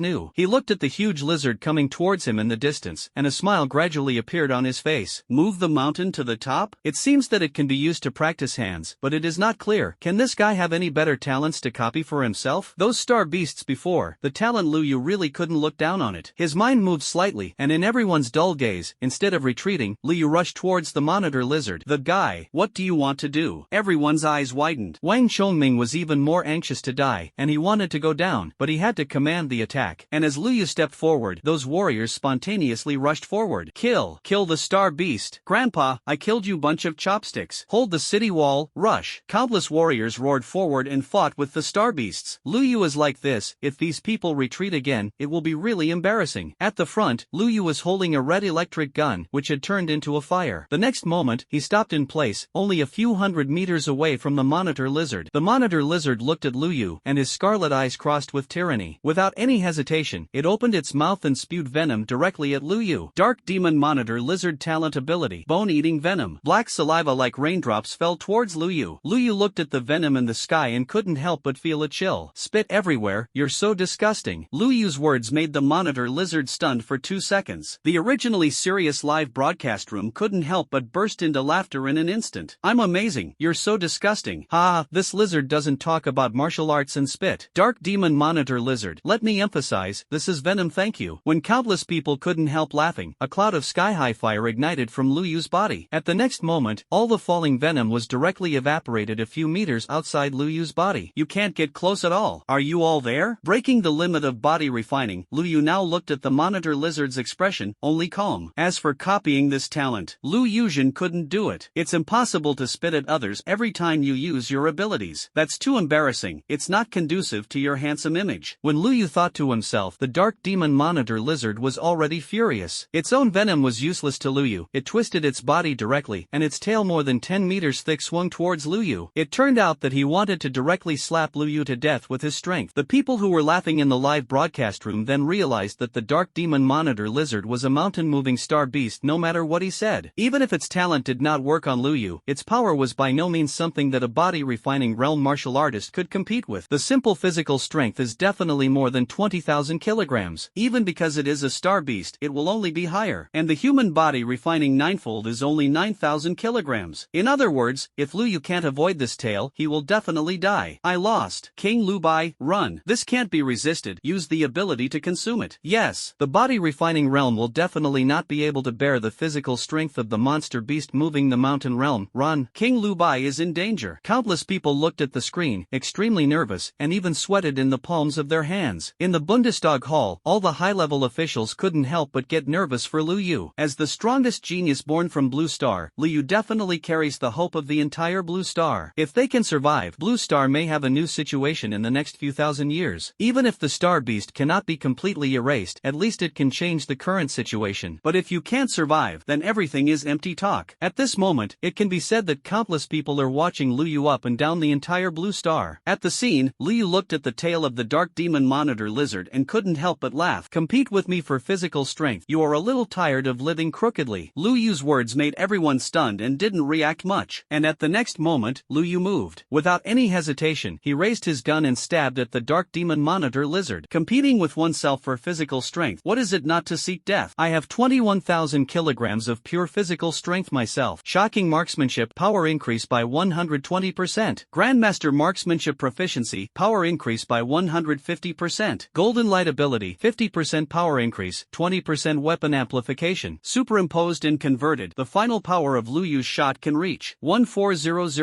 new. He looked at the huge lizard coming towards him in the distance, and a smile gradually appeared on his face. Move the mountain to the top? It seems that it can be used to practice hands, but it is not clear. Can this guy have any better talents to copy for himself? Those Star Beasts before, the talent Lu Yu really couldn't look down on it. His mind moved slightly, and in everyone's dull gaze, instead of retreating, Lu Yu rushed towards the monitor lizard. The guy, what do you want to do? Everyone's eyes widened. Wang Chongming was even more anxious to die, and he wanted to go down, but he had to command the attack. And as Lu Yu stepped forward, those warriors spontaneously rushed forward. Kill the Star Beast. Grandpa, I killed you bunch of chopsticks. Hold the city wall, rush. Countless warriors roared forward and fought with the Star Beasts. Lu Yu is like this, if these people retreat again, it will be really embarrassing. At the front, Lu Yu was holding a red electric gun, which had turned into a fire. The next moment, he stopped in place, only a few hundred meters away from the monitor lizard. The monitor lizard looked at Lu Yu, and his scarlet eyes crossed with tyranny. Without any hesitation, it opened its mouth and spewed venom directly at Lu Yu. Dark Demon Monitor Lizard Talent Ability. Bone-eating venom. Black saliva like raindrops fell towards Lu Yu. Lu Yu looked at the venom in the sky and couldn't help but feel a chill. Spit everywhere, you're so disgusting. Lu Yu's words made the monitor lizard stunned for 2 seconds. The originally serious live broadcast room couldn't help but burst into laughter in an instant. I'm amazing, you're so disgusting. Ha, this lizard doesn't talk about martial arts and spit. Dark Demon Monitor Lizard. Let me emphasize, this is venom, thank you. When countless people couldn't help laughing, a cloud of sky-high fire ignited from Lu Yu's body. At the next moment, all the falling venom was directly evaporated a few meters outside Lu Yu's body. You can't get close at all. Are you all there? Breaking the limit of body refining, Lu Yu now looked at the monitor lizard's expression, only calm. As for copying this talent, Lu Yuzhen couldn't do it. It's impossible to spit at others every time you use your abilities. That's too embarrassing. It's not conducive to your handsome image. When Lu Yu thought to himself, the Dark Demon Monitor lizard was already furious. Its own venom was useless to Lu Yu. It twisted its body directly, and its tail more than 10 meters thick swung towards Lu Yu. It turned out that he wanted to directly slap Lu Yu to death with his strength. The people who were laughing in the live broadcast room then realized realized that the Dark Demon Monitor Lizard was a mountain-moving star beast no matter what he said. Even if its talent did not work on Liu Yu, its power was by no means something that a body-refining realm martial artist could compete with. The simple physical strength is definitely more than 20,000 kilograms. Even because it is a star beast, it will only be higher. And the human body-refining ninefold is only 9,000 kilograms. In other words, if Liu Yu can't avoid this tail, he will definitely die. I lost. King Lu Bai, run. This can't be resisted. Use the ability to consume it. Yes, the body-refining realm will definitely not be able to bear the physical strength of the monster beast moving the mountain realm. Run. King Lu Bai is in danger. Countless people looked at the screen, extremely nervous, and even sweated in the palms of their hands. In the Bundestag hall, all the high-level officials couldn't help but get nervous for Liu Yu. As the strongest genius born from Blue Star, Liu Yu definitely carries the hope of the entire Blue Star. If they can survive, Blue Star may have a new situation in the next few thousand years. Even if the star beast cannot be completely erased, at least it can change the current situation. But if you can't survive, then everything is empty talk. At this moment, it can be said that countless people are watching Liu Yu up and down the entire Blue Star. At the scene, Liu Yu looked at the tail of the Dark Demon Monitor Lizard and couldn't help but laugh. Compete with me for physical strength. You are a little tired of living crookedly. Liu Yu's words made everyone stunned and didn't react much. And at the next moment, Liu Yu moved. Without any hesitation, he raised his gun and stabbed at the Dark Demon Monitor Lizard. Competing with oneself for physical strength, what is it not to seek death? I have 21,000 kilograms of pure physical strength myself. Shocking marksmanship, power increase by 120%. Grandmaster marksmanship proficiency, power increase by 150%. Golden light ability, 50% power increase, 20% weapon amplification. Superimposed and converted, the final power of Liu Yu's shot can reach 140,000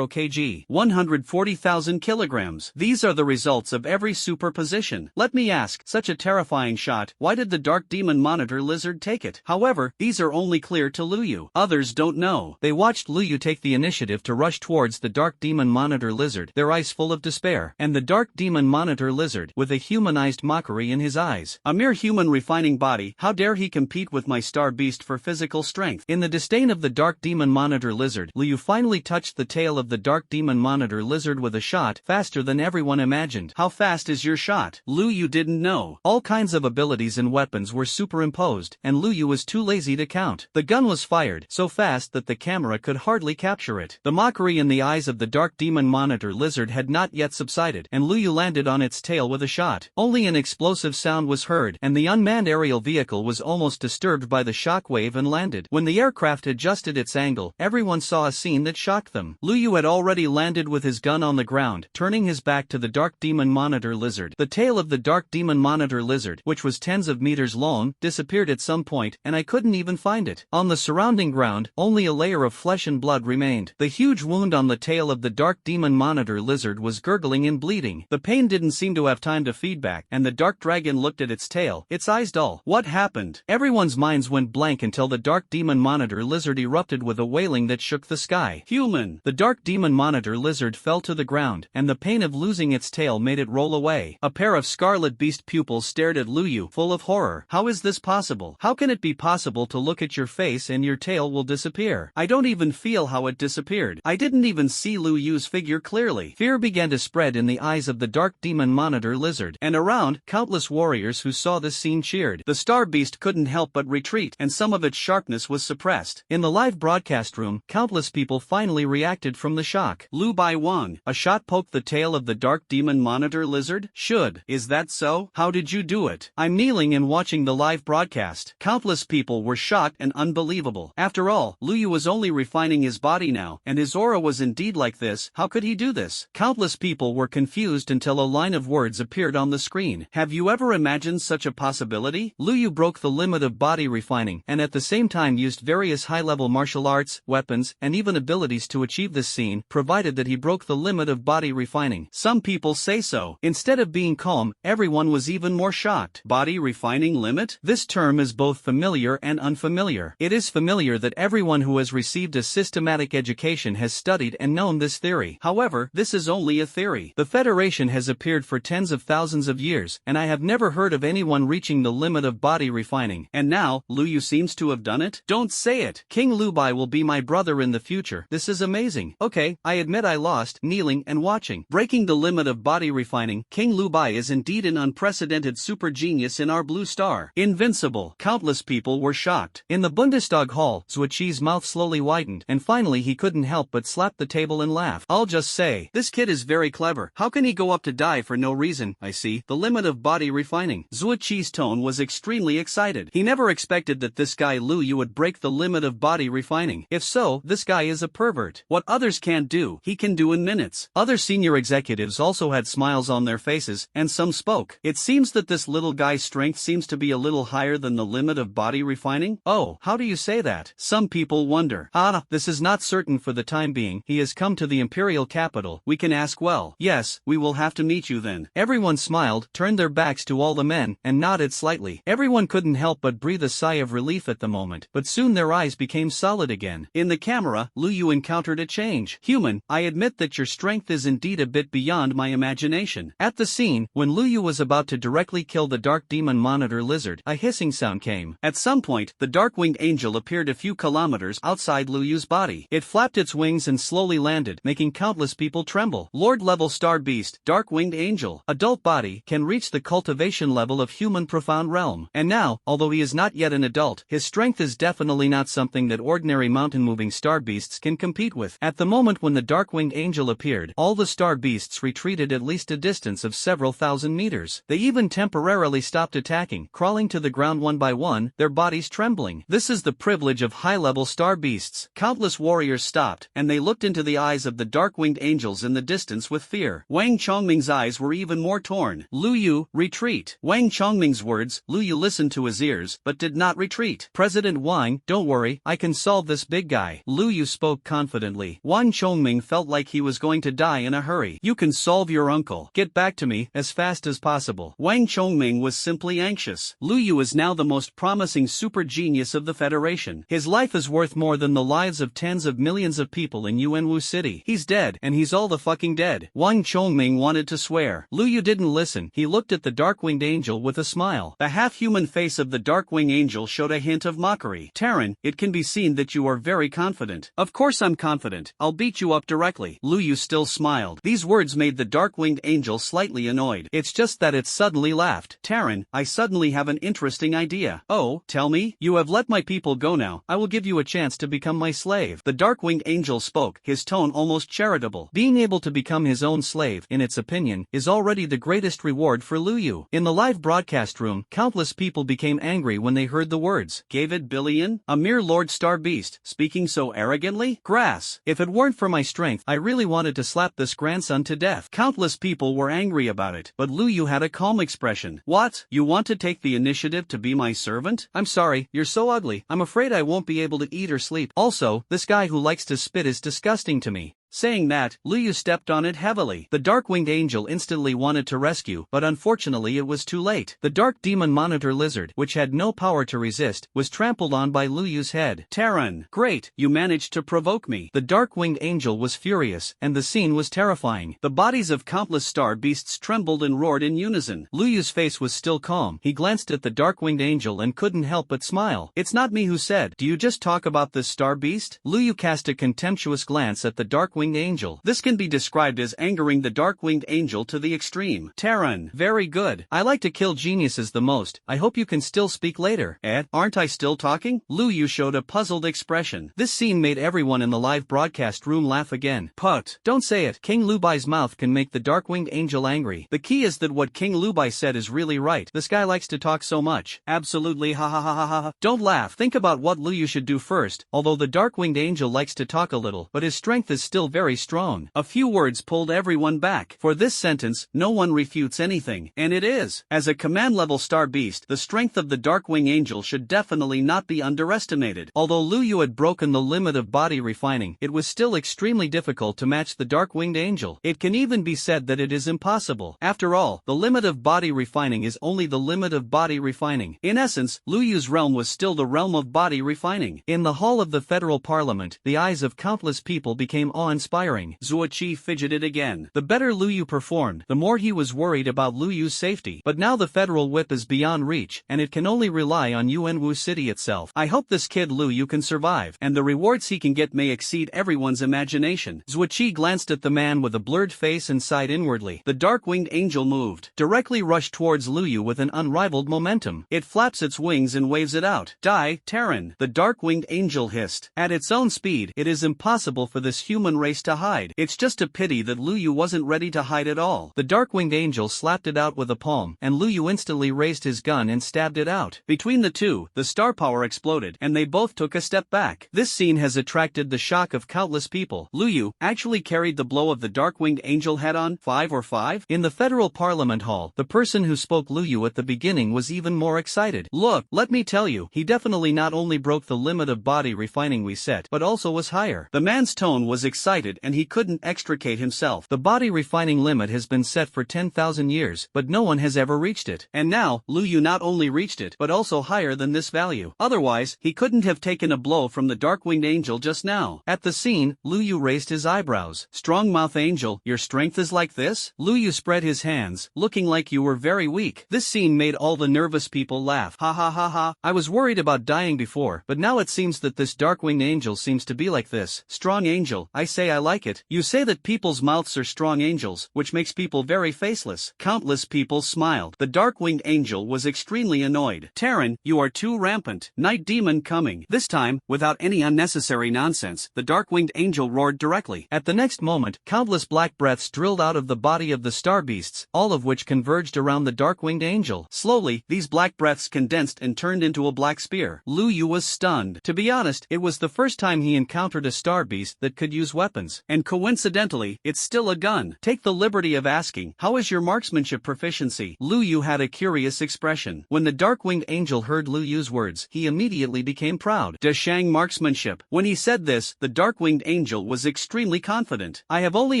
kg, 140,000 kilograms. These are the results of every superposition. Let me ask, such a terrifying shot, why did the Dark Demon Monitor Lizard take it? However, these are only clear to Liu Yu. Others don't know. They watched Liu Yu take the initiative to rush towards the Dark Demon Monitor Lizard, their eyes full of despair. And the Dark Demon Monitor Lizard, with a humanized mockery in his eyes. A mere human refining body, how dare he compete with my star beast for physical strength? In the disdain of the Dark Demon Monitor Lizard, Liu Yu finally touched the tail of the Dark Demon Monitor Lizard with a shot, faster than everyone imagined. How fast is your shot? Liu Yu didn't know. All kinds of abilities and weapons were superimposed, and Liu Yu was too lazy to count. The gun was fired, so fast that the camera could hardly capture it. The mockery in the eyes of the Dark Demon Monitor Lizard had not yet subsided, and Liu Yu landed on its tail with a shot. Only an explosive sound was heard, and the unmanned aerial vehicle was almost disturbed by the shockwave and landed. When the aircraft adjusted its angle, everyone saw a scene that shocked them. Liu Yu had already landed with his gun on the ground, turning his back to the Dark Demon Monitor Lizard. The tail of the Dark Demon Monitor Lizard, which was tens of meters long, disappeared at some point, and I couldn't even find it. On the surrounding ground, only a layer of flesh and blood remained. The huge wound on the tail of the Dark Demon Monitor Lizard was gurgling and bleeding. The pain didn't seem to have time to feedback, and the Dark Dragon looked at its tail, its eyes dull. What happened? Everyone's minds went blank until the Dark Demon Monitor Lizard erupted with a wailing that shook the sky. Human! The Dark Demon Monitor Lizard fell to the ground, and the pain of losing its tail made it roll away. A pair of scarlet beast pupils stared at Liu Yu, full of horror. How is this possible? How can it be possible to look at your face and your tail will disappear? I don't even feel how it disappeared. I didn't even see Liu Yu's figure clearly. Fear began to spread in the eyes of the Dark Demon Monitor Lizard, and around, countless warriors who saw this scene cheered. The star beast couldn't help but retreat, and some of its sharpness was suppressed. In the live broadcast room, countless people finally reacted from the shock. Lu Bai Wang, a shot poked the tail of the Dark Demon Monitor Lizard? Should. Is that so? How did you do it? I'm kneeling and watching the live broadcast. Countless people were shocked and unbelievable. After all, Liu Yu was only refining his body now, and his aura was indeed like this. How could he do this? Countless people were confused until a line of words appeared on the screen. Have you ever imagined such a possibility? Liu Yu broke the limit of body refining, and at the same time used various high-level martial arts, weapons, and even abilities to achieve this scene, provided that he broke the limit of body refining. Some people say so. Instead of being calm, everyone was even more shocked. Body refining limit? This term is both familiar and unfamiliar. It is familiar that everyone who has received a systematic education has studied and known this theory. However, this is only a theory. The Federation has appeared for tens of thousands of years, and I have never heard of anyone reaching the limit of body refining. And now, Liu Yu seems to have done it? Don't say it! King Lu Bai will be my brother in the future. This is amazing. Okay, I admit I lost, kneeling and watching. Breaking the limit of body refining, King Lu Bai is indeed an unprecedented unprecedented super genius in our blue star. Invincible. Countless people were shocked. In the Bundestag hall, Zhuqi's mouth slowly widened, and finally he couldn't help but slap the table and laugh. I'll just say, this kid is very clever. How can he go up to die for no reason? I see. The limit of body refining. Zhuqi's tone was extremely excited. He never expected that this guy Lu Yu would break the limit of body refining. If so, this guy is a pervert. What others can't do, he can do in minutes. Other senior executives also had smiles on their faces, and some spoke. It seems that this little guy's strength seems to be a little higher than the limit of body refining? Oh, how do you say that? Some people wonder. This is not certain for the time being. He has come to the imperial capital. We can ask well. Yes, we will have to meet you then. Everyone smiled, turned their backs to all the men, and nodded slightly. Everyone couldn't help but breathe a sigh of relief at the moment, but soon their eyes became solid again. In the camera, Lu Yu encountered a change. Human, I admit that your strength is indeed a bit beyond my imagination. At the scene, when Lu Yu was about to directly kill the Dark Demon Monitor Lizard, a hissing sound came. At some point, the Dark-Winged Angel appeared a few kilometers outside Lu Yu's body. It flapped its wings and slowly landed, making countless people tremble. Lord-level star beast, Dark-Winged Angel, adult body, can reach the cultivation level of human profound realm. And now, although he is not yet an adult, his strength is definitely not something that ordinary mountain-moving star beasts can compete with. At the moment when the Dark-Winged Angel appeared, all the star beasts retreated at least a distance of several thousand meters. They even temporarily stopped attacking, crawling to the ground one by one, their bodies trembling. This is the privilege of high-level star beasts. Countless warriors stopped, and they looked into the eyes of the Dark-Winged Angels in the distance with fear. Wang Chongming's eyes were even more torn. Lu Yu, retreat. Wang Chongming's words, Lu Yu listened to his ears, but did not retreat. President Wang, don't worry, I can solve this big guy. Lu Yu spoke confidently. Wang Chongming felt like he was going to die in a hurry. You can solve your uncle. Get back to me, as fast as possible. Wang Chongming was simply anxious. Lu Yu is now the most promising super genius of the Federation. His life is worth more than the lives of tens of millions of people in Yuanwu City. He's dead, and he's all the fucking dead. Wang Chongming wanted to swear. Lu Yu didn't listen. He looked at the Dark-Winged Angel with a smile. The half-human face of the Dark-Winged Angel showed a hint of mockery. Terran, it can be seen that you are very confident. Of course I'm confident. I'll beat you up directly. Lu Yu still smiled. These words made the Dark-Winged Angel slightly annoyed. It's just that it suddenly laughed. Terran, I suddenly have an interesting idea. Oh, tell me? You have let my people go now. I will give you a chance to become my slave. The Dark-Winged Angel spoke, his tone almost charitable. Being able to become his own slave, in its opinion, is already the greatest reward for Lu Yu. In the live broadcast room, countless people became angry when they heard the words. Gave it billion? A mere Lord Star Beast, speaking so arrogantly? Grass. If it weren't for my strength, I really wanted to slap this grandson to death. Countless people were angry about it, but Lu Yu had a calm expression. What? You want to take the initiative to be my servant? I'm sorry, you're so ugly. I'm afraid I won't be able to eat or sleep. Also, this guy who likes to spit is disgusting to me. Saying that, Lu Yu stepped on it heavily. The Dark-Winged Angel instantly wanted to rescue, but unfortunately it was too late. The Dark Demon Monitor Lizard, which had no power to resist, was trampled on by Lu Yu's head. Terran, great, you managed to provoke me. The Dark-Winged Angel was furious, and the scene was terrifying. The bodies of countless star beasts trembled and roared in unison. Lu Yu's face was still calm. He glanced at the Dark-Winged Angel and couldn't help but smile. It's not me who said, do you just talk about this star beast? Lu Yu cast a contemptuous glance at the Dark-Winged Angel. This can be described as angering the Dark-Winged Angel to the extreme. Terran, very good. I like to kill geniuses the most. I hope you can still speak later. Aren't I still talking? Lu Yu showed a puzzled expression. This scene made everyone in the live broadcast room laugh again. Put. Don't say it. King Lubai's mouth can make the Dark-Winged Angel angry. The key is that what King Lubai said is really right. This guy likes to talk so much. Absolutely ha ha ha ha ha. Don't laugh. Think about what Lu Yu should do first. Although the Dark-Winged Angel likes to talk a little, but his strength is still very strong. A few words pulled everyone back. For this sentence, no one refutes anything, and it is. As a command-level star beast, the strength of the Dark-Winged Angel should definitely not be underestimated. Although Lu Yu had broken the limit of body refining, it was still extremely difficult to match the Dark-Winged Angel. It can even be said that it is impossible. After all, the limit of body refining is only the limit of body refining. In essence, Lu Yu's realm was still the realm of body refining. In the hall of the Federal Parliament, the eyes of countless people became awe awe-inspiring. Zuoqi fidgeted again. The better Lu Yu performed, the more he was worried about Lu Yu's safety. But now the federal whip is beyond reach, and it can only rely on Yuanwu City itself. I hope this kid Lu Yu can survive, and the rewards he can get may exceed everyone's imagination. Zuoqi glanced at the man with a blurred face and sighed inwardly. The dark-winged angel moved, directly rushed towards Lu Yu with an unrivaled momentum. It flaps its wings and waves it out. Die, Terran! The dark-winged angel hissed. At its own speed, it is impossible for this human race to hide. It's just a pity that Lu Yu wasn't ready to hide at all. The dark-winged angel slapped it out with a palm, and Lu Yu instantly raised his gun and stabbed it out. Between the two, the star power exploded, and they both took a step back. This scene has attracted the shock of countless people. Lu Yu actually carried the blow of the dark-winged angel head-on. 5 or 5? In the federal parliament hall, the person who spoke Lu Yu at the beginning was even more excited. Look, let me tell you, he definitely not only broke the limit of body refining we set, but also was higher. The man's tone was excited and he couldn't extricate himself. The body refining limit has been set for 10,000 years, but no one has ever reached it. And now, Lu Yu not only reached it, but also higher than this value. Otherwise, he couldn't have taken a blow from the dark-winged angel just now. At the scene, Lu Yu raised his eyebrows. Strong-mouth angel, your strength is like this? Lu Yu spread his hands, looking like you were very weak. This scene made all the nervous people laugh. Ha ha ha ha. I was worried about dying before, but now it seems that this dark-winged angel seems to be like this. Strong angel, I say I like it. You say that people's mouths are strong angels, which makes people very faceless. Countless people smiled. The dark-winged angel was extremely annoyed. Terran, you are too rampant. Night demon coming. This time, without any unnecessary nonsense, the dark-winged angel roared directly. At the next moment, countless black breaths drilled out of the body of the star beasts, all of which converged around the dark-winged angel. Slowly, these black breaths condensed and turned into a black spear. Lu Yu was stunned. To be honest, it was the first time he encountered a star beast that could use weapons. And coincidentally, it's still a gun. Take the liberty of asking, how is your marksmanship proficiency? Lu Yu had a curious expression. When the dark-winged angel heard Lu Yu's words, he immediately became proud. Deshang marksmanship. When he said this, the dark-winged angel was extremely confident. I have only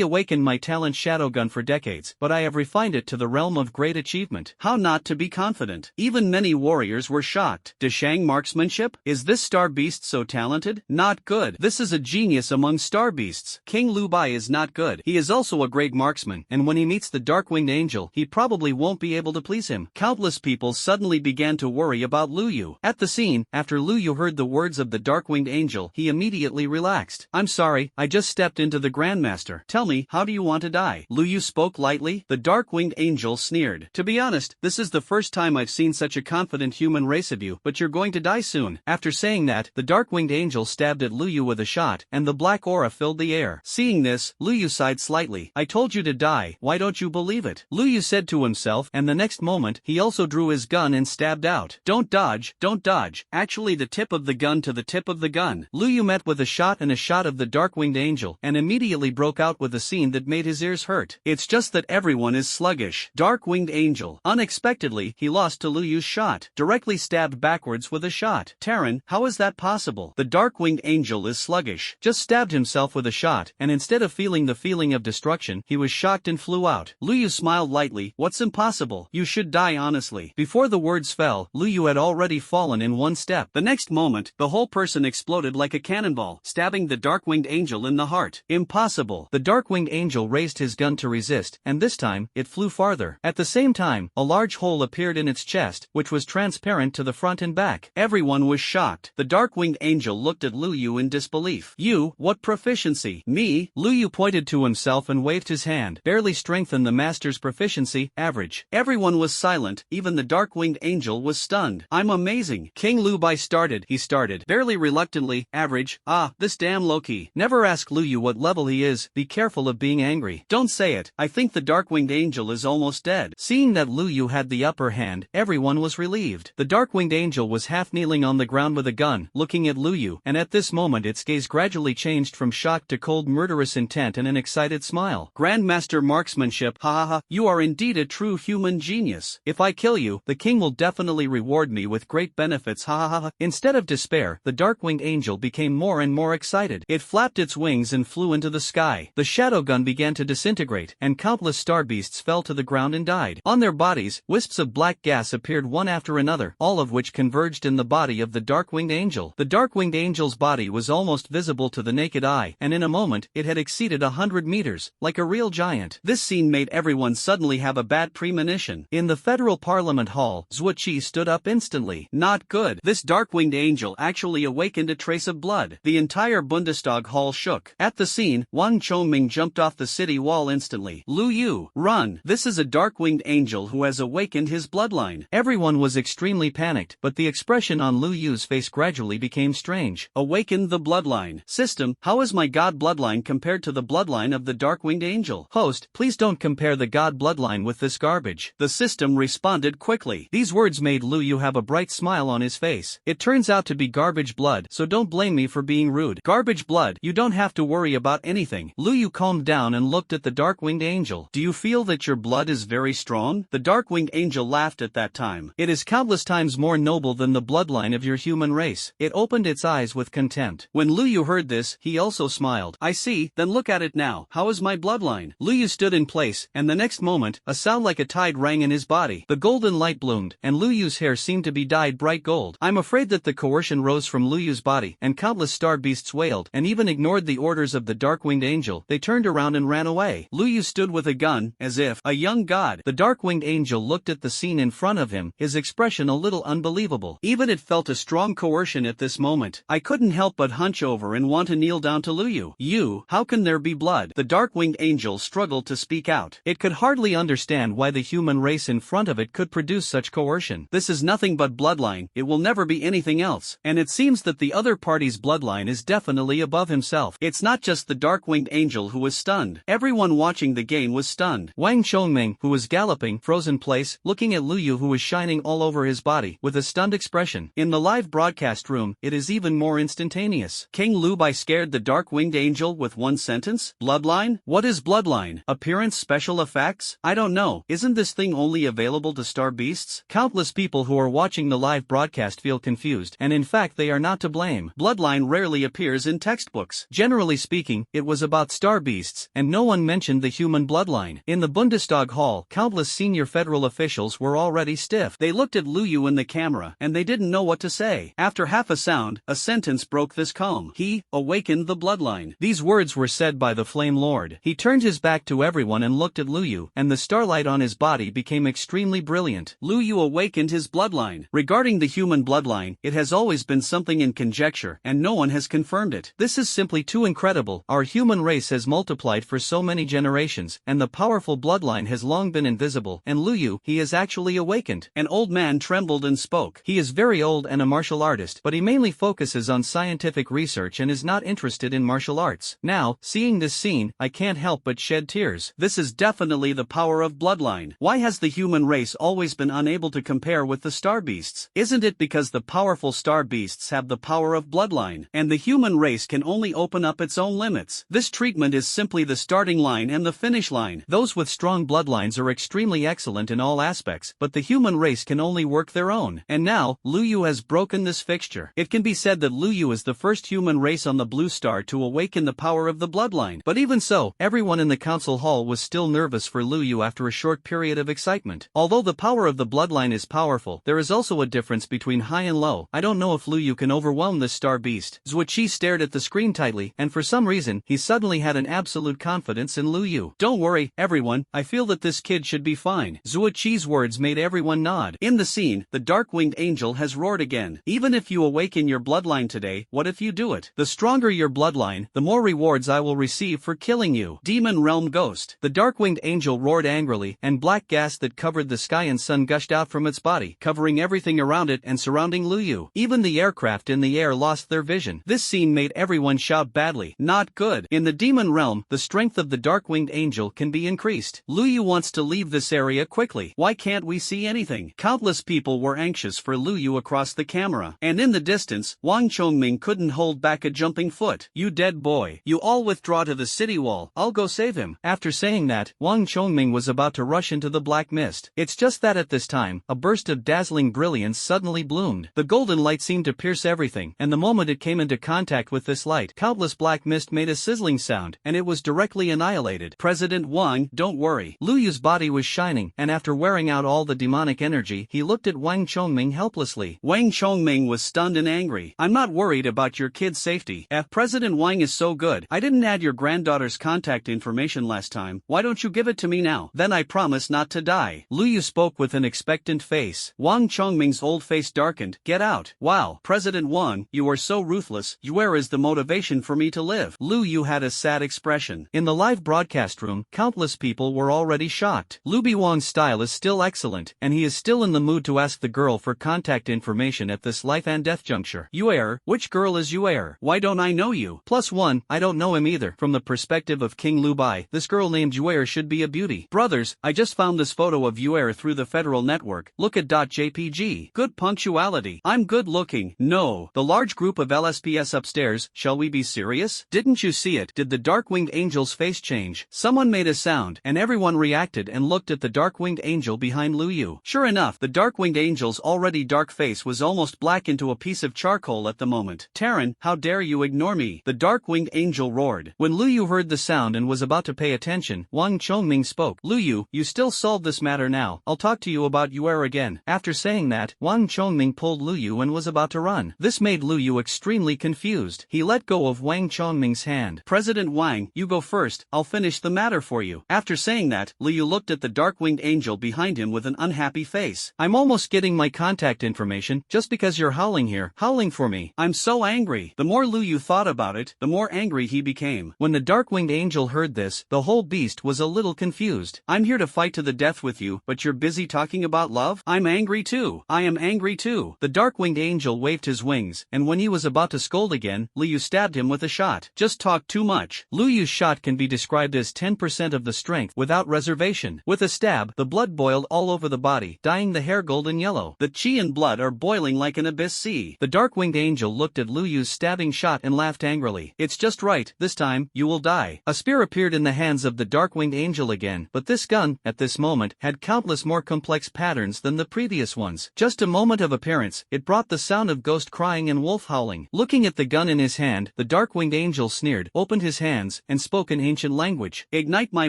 awakened my talent shadow gun for decades, but I have refined it to the realm of great achievement. How not to be confident? Even many warriors were shocked. Deshang marksmanship? Is this star beast so talented? Not good. This is a genius among star beasts. King Lu Bai is not good. He is also a great marksman, and when he meets the dark-winged angel, he probably won't be able to please him. Countless people suddenly began to worry about Lu Yu. At the scene, after Lu Yu heard the words of the dark-winged angel, he immediately relaxed. I'm sorry, I just stepped into the Grandmaster. Tell me, how do you want to die? Lu Yu spoke lightly. The dark-winged angel sneered. To be honest, this is the first time I've seen such a confident human race of you, but you're going to die soon. After saying that, the dark-winged angel stabbed at Lu Yu with a shot, and the black aura filled the air. Seeing this, Lu Yu sighed slightly. I told you to die, why don't you believe it? Lu Yu said to himself, and the next moment, he also drew his gun and stabbed out. Don't dodge, don't dodge. Actually the tip of the gun to the tip of the gun. Lu Yu met with a shot and a shot of the dark-winged angel, and immediately broke out with a scene that made his ears hurt. It's just that everyone is sluggish. Dark-winged angel. Unexpectedly, he lost to Lu Yu's shot. Directly stabbed backwards with a shot. Terran, how is that possible? The dark-winged angel is sluggish. Just stabbed himself with a shot, and instead of feeling the feeling of destruction, he was shocked and flew out. Lu Yu smiled lightly. What's impossible? You should die honestly. Before the words fell, Lu Yu had already fallen in one step. The next moment, the whole person exploded like a cannonball, stabbing the dark-winged angel in the heart. Impossible. The dark-winged angel raised his gun to resist, and this time, it flew farther. At the same time, a large hole appeared in its chest, which was transparent to the front and back. Everyone was shocked. The dark-winged angel looked at Lu Yu in disbelief. You, what proficiency? Me? Lu Yu pointed to himself and waved his hand. Barely strengthened the master's proficiency, average. Everyone was silent, even the dark-winged angel was stunned. I'm amazing. King Lu Bai started. He started, barely reluctantly, average. Ah, this damn Loki. Never ask Lu Yu what level he is, be careful of being angry. Don't say it. I think the dark-winged angel is almost dead. Seeing that Lu Yu had the upper hand, everyone was relieved. The dark-winged angel was half kneeling on the ground with a gun, looking at Lu Yu, and at this moment its gaze gradually changed from shock to cold murderous intent and an excited smile. Grandmaster marksmanship, ha ha ha, you are indeed a true human genius. If I kill you, the king will definitely reward me with great benefits, ha ha ha ha. Instead of despair, the dark-winged angel became more and more excited. It flapped its wings and flew into the sky. The shadow gun began to disintegrate, and countless star beasts fell to the ground and died. On their bodies, wisps of black gas appeared one after another, all of which converged in the body of the dark-winged angel. The dark-winged angel's body was almost visible to the naked eye, and in a moment, it had exceeded 100 meters, like a real giant. This scene made everyone suddenly have a bad premonition. In the Federal Parliament Hall, Zhuoqi stood up instantly. Not good. This dark-winged angel actually awakened a trace of blood. The entire Bundestag hall shook. At the scene, Wang Chongming jumped off the city wall instantly. Lu Yu, run! This is a dark-winged angel who has awakened his bloodline. Everyone was extremely panicked, but the expression on Lu Yu's face gradually became strange. Awakened the bloodline. System, how is my god bloodline compared to the bloodline of the dark-winged angel? Host, please don't compare the god bloodline with this garbage. The system responded quickly. These words made Lu Yu have a bright smile on his face. It turns out to be garbage blood, so don't blame me for being rude. Garbage blood, you don't have to worry about anything. Lu Yu calmed down and looked at the dark-winged angel. Do you feel that your blood is very strong? The dark-winged angel laughed at that time. It is countless times more noble than the bloodline of your human race. It opened its eyes with contempt. When Lu Yu heard this, he also smiled. I see, then look at it now. How is my bloodline? Lu Yu stood in place, and the next moment, a sound like a tide rang in his body. The golden light bloomed, and Lu Yu's hair seemed to be dyed bright gold. I'm afraid that the coercion rose from Lu Yu's body, and countless star beasts wailed, and even ignored the orders of the dark-winged angel. They turned around and ran away. Lu Yu stood with a gun, as if a young god. The dark-winged angel looked at the scene in front of him, his expression a little unbelievable. Even it felt a strong coercion at this moment. I couldn't help but hunch over and want to kneel down to Lu Yu. You, how can there be blood? The dark-winged angel struggled to speak out. It could hardly understand why the human race in front of it could produce such coercion. This is nothing but bloodline, it will never be anything else. And it seems that the other party's bloodline is definitely above himself. It's not just the dark-winged angel who was stunned. Everyone watching the game was stunned. Wang Chongming, who was galloping, froze in place, looking at Lu Yu who was shining all over his body, with a stunned expression. In the live broadcast room, it is even more instantaneous. King Lu Bai scared the dark-winged angel with one sentence? Bloodline? What is bloodline? Appearance special effects? I don't know. Isn't this thing only available to star beasts? Countless people who are watching the live broadcast feel confused, and in fact they are not to blame. Bloodline rarely appears in textbooks. Generally speaking, it was about star beasts, and no one mentioned the human bloodline. In the Bundestag hall, countless senior federal officials were already stiff. They looked at Lu Yu in the camera, and they didn't know what to say. After half a sound, a sentence broke this calm. He awakened the bloodline. These words were said by the Flame Lord. He turned his back to everyone and looked at Lu Yu, and the starlight on his body became extremely brilliant. Lu Yu awakened his bloodline. Regarding the human bloodline, it has always been something in conjecture, and no one has confirmed it. This is simply too incredible. Our human race has multiplied for so many generations, and the powerful bloodline has long been invisible, and Lu Yu, he is actually awakened. An old man trembled and spoke. He is very old and a martial artist, but he mainly focuses on scientific research and is not interested in martial arts. Now, seeing this scene, I can't help but shed tears. This is definitely the power of bloodline. Why has the human race always been unable to compare with the star beasts? Isn't it because the powerful star beasts have the power of bloodline, and the human race can only open up its own limits? This treatment is simply the starting line and the finish line. Those with strong bloodlines are extremely excellent in all aspects, but the human race can only work their own. And now, Lu Yu has broken this fixture. It can be said that Lu Yu is the first human race on the blue star to awaken the power of the bloodline. But even so, everyone in the council hall was still nervous for Lu Yu after a short period of excitement. Although the power of the bloodline is powerful, there is also a difference between high and low. I don't know if Lu Yu can overwhelm this star beast. Zhuoqi stared at the screen tightly, and for some reason, he suddenly had an absolute confidence in Lu Yu. Don't worry, everyone, I feel that this kid should be fine. Zhuoqi's words made everyone nod. In the scene, the dark-winged angel has roared again. Even if you awaken your bloodline today, what if you do it? The stronger your bloodline, the more rewards I will receive for killing you. Demon Realm Ghost. The dark-winged angel roared angrily, and black gas that covered the sky and sun gushed out from its body, covering everything around it and surrounding Lu Yu. Even the aircraft in the air lost their vision. This scene made everyone shout badly. Not good. In the demon realm, the strength of the dark-winged angel can be increased. Lu Yu wants to leave this area quickly. Why can't we see anything? Countless people were anxious for Lu Yu across the camera. And in the distance, Wang Chongming couldn't hold back a jumping foot. You dead boy. You all withdraw to the city wall. I'll go save him. After saying that, Wang Chongming was about to rush into the black mist. It's just that at this time, a burst of dazzling brilliance suddenly bloomed. The golden light seemed to pierce everything, and the moment it came into contact with this light, countless black mist made a sizzling sound, and it was directly annihilated. President Wang, don't worry. Lu Yu's body was shining, and after wearing out all the demonic energy, he looked at Wang Chongming helplessly. Wang Chongming was stunned and angry. I'm not worried about your kid's safety. President Wang is so good. I didn't add your granddaughter's contact information last time. Why don't you give it to me now? Then I promise not to die. Lu Yu spoke with an expectant face. Wang Chongming's old face darkened. Get out. Wow, President Wang, you are so ruthless. Where is the motivation for me to live? Lu Yu had a sad expression. In the live broadcast room, countless people were already shocked. Lu Biwang's style is still excellent, and he is still in the mood to ask the girl for contact information at this life and death juncture. Yuer, which girl is Yuer? Why don't I know you? +1, I don't know him either. From the perspective of King Lu Bai, this girl named Yuer should be a beauty. Brothers, I just found this photo of Yuer through the Federal Network. Look at .jpg. Good punctuality. I'm good looking. No. The large group of LSPS upstairs, shall we be serious? Didn't you see it? Did the dark-winged angel's face change? Someone made a sound, and everyone reacted and looked at the dark-winged angel behind Lu Yu. Sure enough, the dark-winged angel's already dark face was almost black into a piece of charcoal at the moment. Terran, how dare you ignore me? The dark-winged angel roared. When Lu Yu heard the sound and was about to pay attention, Wang Chongming spoke. Lu Yu, you still solve this matter now. I'll talk to you about Yuer again. After saying that, Wang Chongming pulled Lu Yu and was about to run. This made Lu Yu extremely confused. He let go of Wang Chongming's hand. President Wang, you go first. I'll finish the matter for you. After saying that, Lu Yu looked at the dark-winged angel behind him with an unhappy face. I'm almost getting my contact information just because you're howling here, howling for me. I'm so angry. The more Lu Yu thought about it, the more angry he became. When the dark-winged angel heard this, the whole beast was a little confused. I'm here to fight to the death with you, but you're busy talking about love? I'm angry too. I am angry too. The dark-winged angel waved his wings, and when he was about to scold again, Lu Yu stabbed him with a shot. Just talk too much. Lu Yu's shot can be described as 10% of the strength without reservation. With a stab, the blood boiled all over the body, dyeing the hair golden yellow. The chi and blood are boiling like an abyss sea. The dark-winged angel looked at Lu Yu's stabbing shot and laughed angrily. It's just right, this time, you will die. A spear appeared in the hands of the dark-winged angel again, but this gun, at this moment, had countless more complex patterns than the previous ones. Just a moment of appearance, it brought the sound of ghost crying and wolf howling. Looking at the gun in his hand, the dark-winged angel sneered, opened his hands, and spoke in ancient language. Ignite my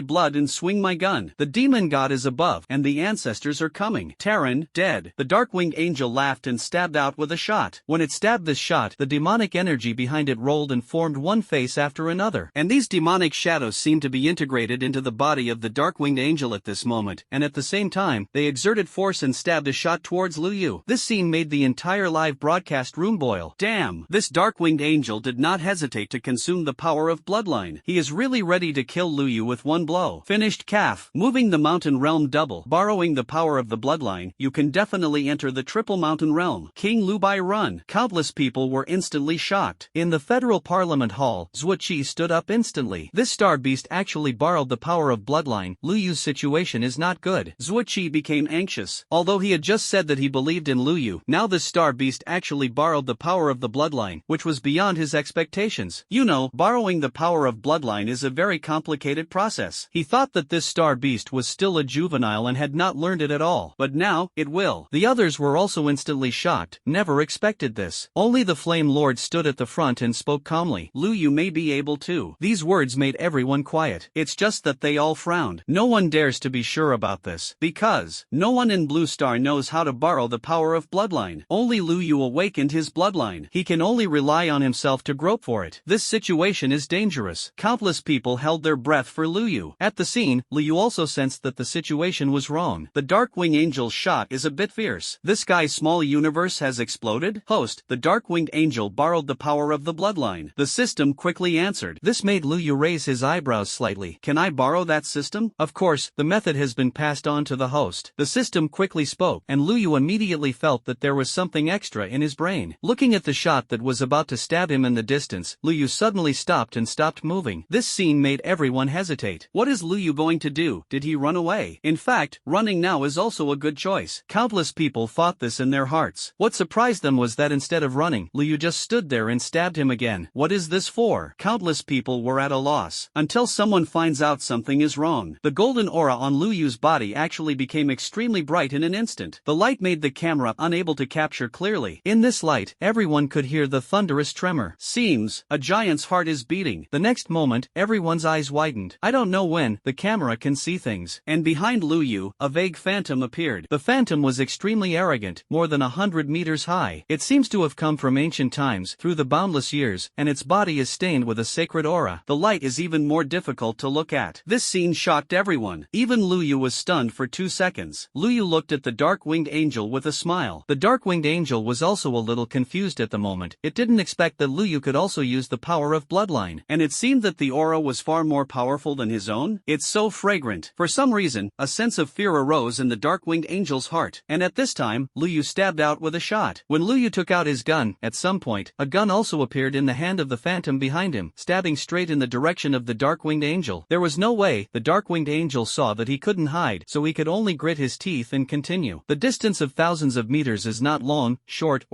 blood and swing my gun. The demon god is above, and the ancestors are coming. Terran, dead. The dark-winged angel laughed and stabbed out with a shot. When it stabbed this shot, the demonic energy behind it rolled and formed one face after another. And these demonic shadows seemed to be integrated into the body of the dark-winged angel at this moment, and at the same time, they exerted force and stabbed a shot towards Lu Yu. This scene made the entire live broadcast room boil. Damn! This dark-winged angel did not hesitate to consume the power of bloodline. He is really ready to kill Lu Yu with one blow. Finished calf. Moving the mountain realm double. Borrowing the power of the bloodline, you can definitely enter the triple mountain realm. King Lu Bai run. Countless people were instantly shocked. In the Federal Parliament Hall, Zhuo Qi stood up instantly. This star beast actually borrowed the power of bloodline. Lu Yu's situation is not good. Zhuo Qi became anxious. Although he had just said that he believed in Lu Yu, now this star beast actually borrowed the power of the bloodline, which was beyond his expectations. You know, borrowing the power of bloodline is a very complicated process. He thought that this star beast was still a juvenile and had not learned it at all, but now, it will. The others were also instantly shocked, never expected this. Only the Flame Lord stood at the front and spoke calmly. Lu Yu may be able to. These words made everyone quiet. It's just that they all frowned. No one dares to be sure about this, because no one in Blue Star knows how to borrow the power of bloodline. Only Lu Yu awakened his bloodline. He can only rely on himself to grope for it. This situation is dangerous. Countless people held their breath for Lu Yu. At the scene, Lu Yu also sensed that the situation was wrong. The Darkwing Angel's shot is a bit fierce. This guy's small universe has exploded? Host, the Darkwinged Angel borrowed the power of the bloodline. The system quickly answered. This made Lu Yu raise his eyebrows slightly. Can I borrow that system? Of course, the method has been passed on to the host. The system quickly spoke, and Lu Yu immediately felt that there was something extra in his brain. Looking at the shot that was about to stab him in the distance, Lu Yu suddenly stopped and stopped moving. This scene made everyone hesitate. What is Lu Yu going to do? Did he run away? In fact, running now is also a good choice. Countless people thought this in their hearts. What surprised them was that instead of running, Lu Yu just stood there and stabbed him again. What is this for? Countless people were at a loss. Until someone finds out something is wrong. The golden aura on Lu Yu's body actually became extremely bright in an instant. The light made the camera unable to capture clearly. In this light, everyone could hear the thunderous tremor. Seems, a giant's heart is beating. The next moment, everyone's eyes widened. I don't know when, the camera can see things. And behind Lu Yu, a vague phantom appeared. The phantom was extremely arrogant, more than 100 meters high. It seems to have come from ancient times, through the boundless years, and its body body is stained with a sacred aura. The light is even more difficult to look at. This scene shocked everyone. Even Lu Yu was stunned for 2 seconds. Lu Yu looked at the dark-winged angel with a smile. The dark-winged angel was also a little confused at the moment. It didn't expect that Lu Yu could also use the power of bloodline. And it seemed that the aura was far more powerful than his own. It's so fragrant. For some reason, a sense of fear arose in the dark-winged angel's heart. And at this time, Lu Yu stabbed out with a shot. When Lu Yu took out his gun, at some point, a gun also appeared in the hand of the phantom behind him, stabbing straight in the direction of the dark-winged angel. There was no way. The dark-winged angel saw that he couldn't hide, so he could only grit his teeth and continue. The distance of thousands of meters is not long, short,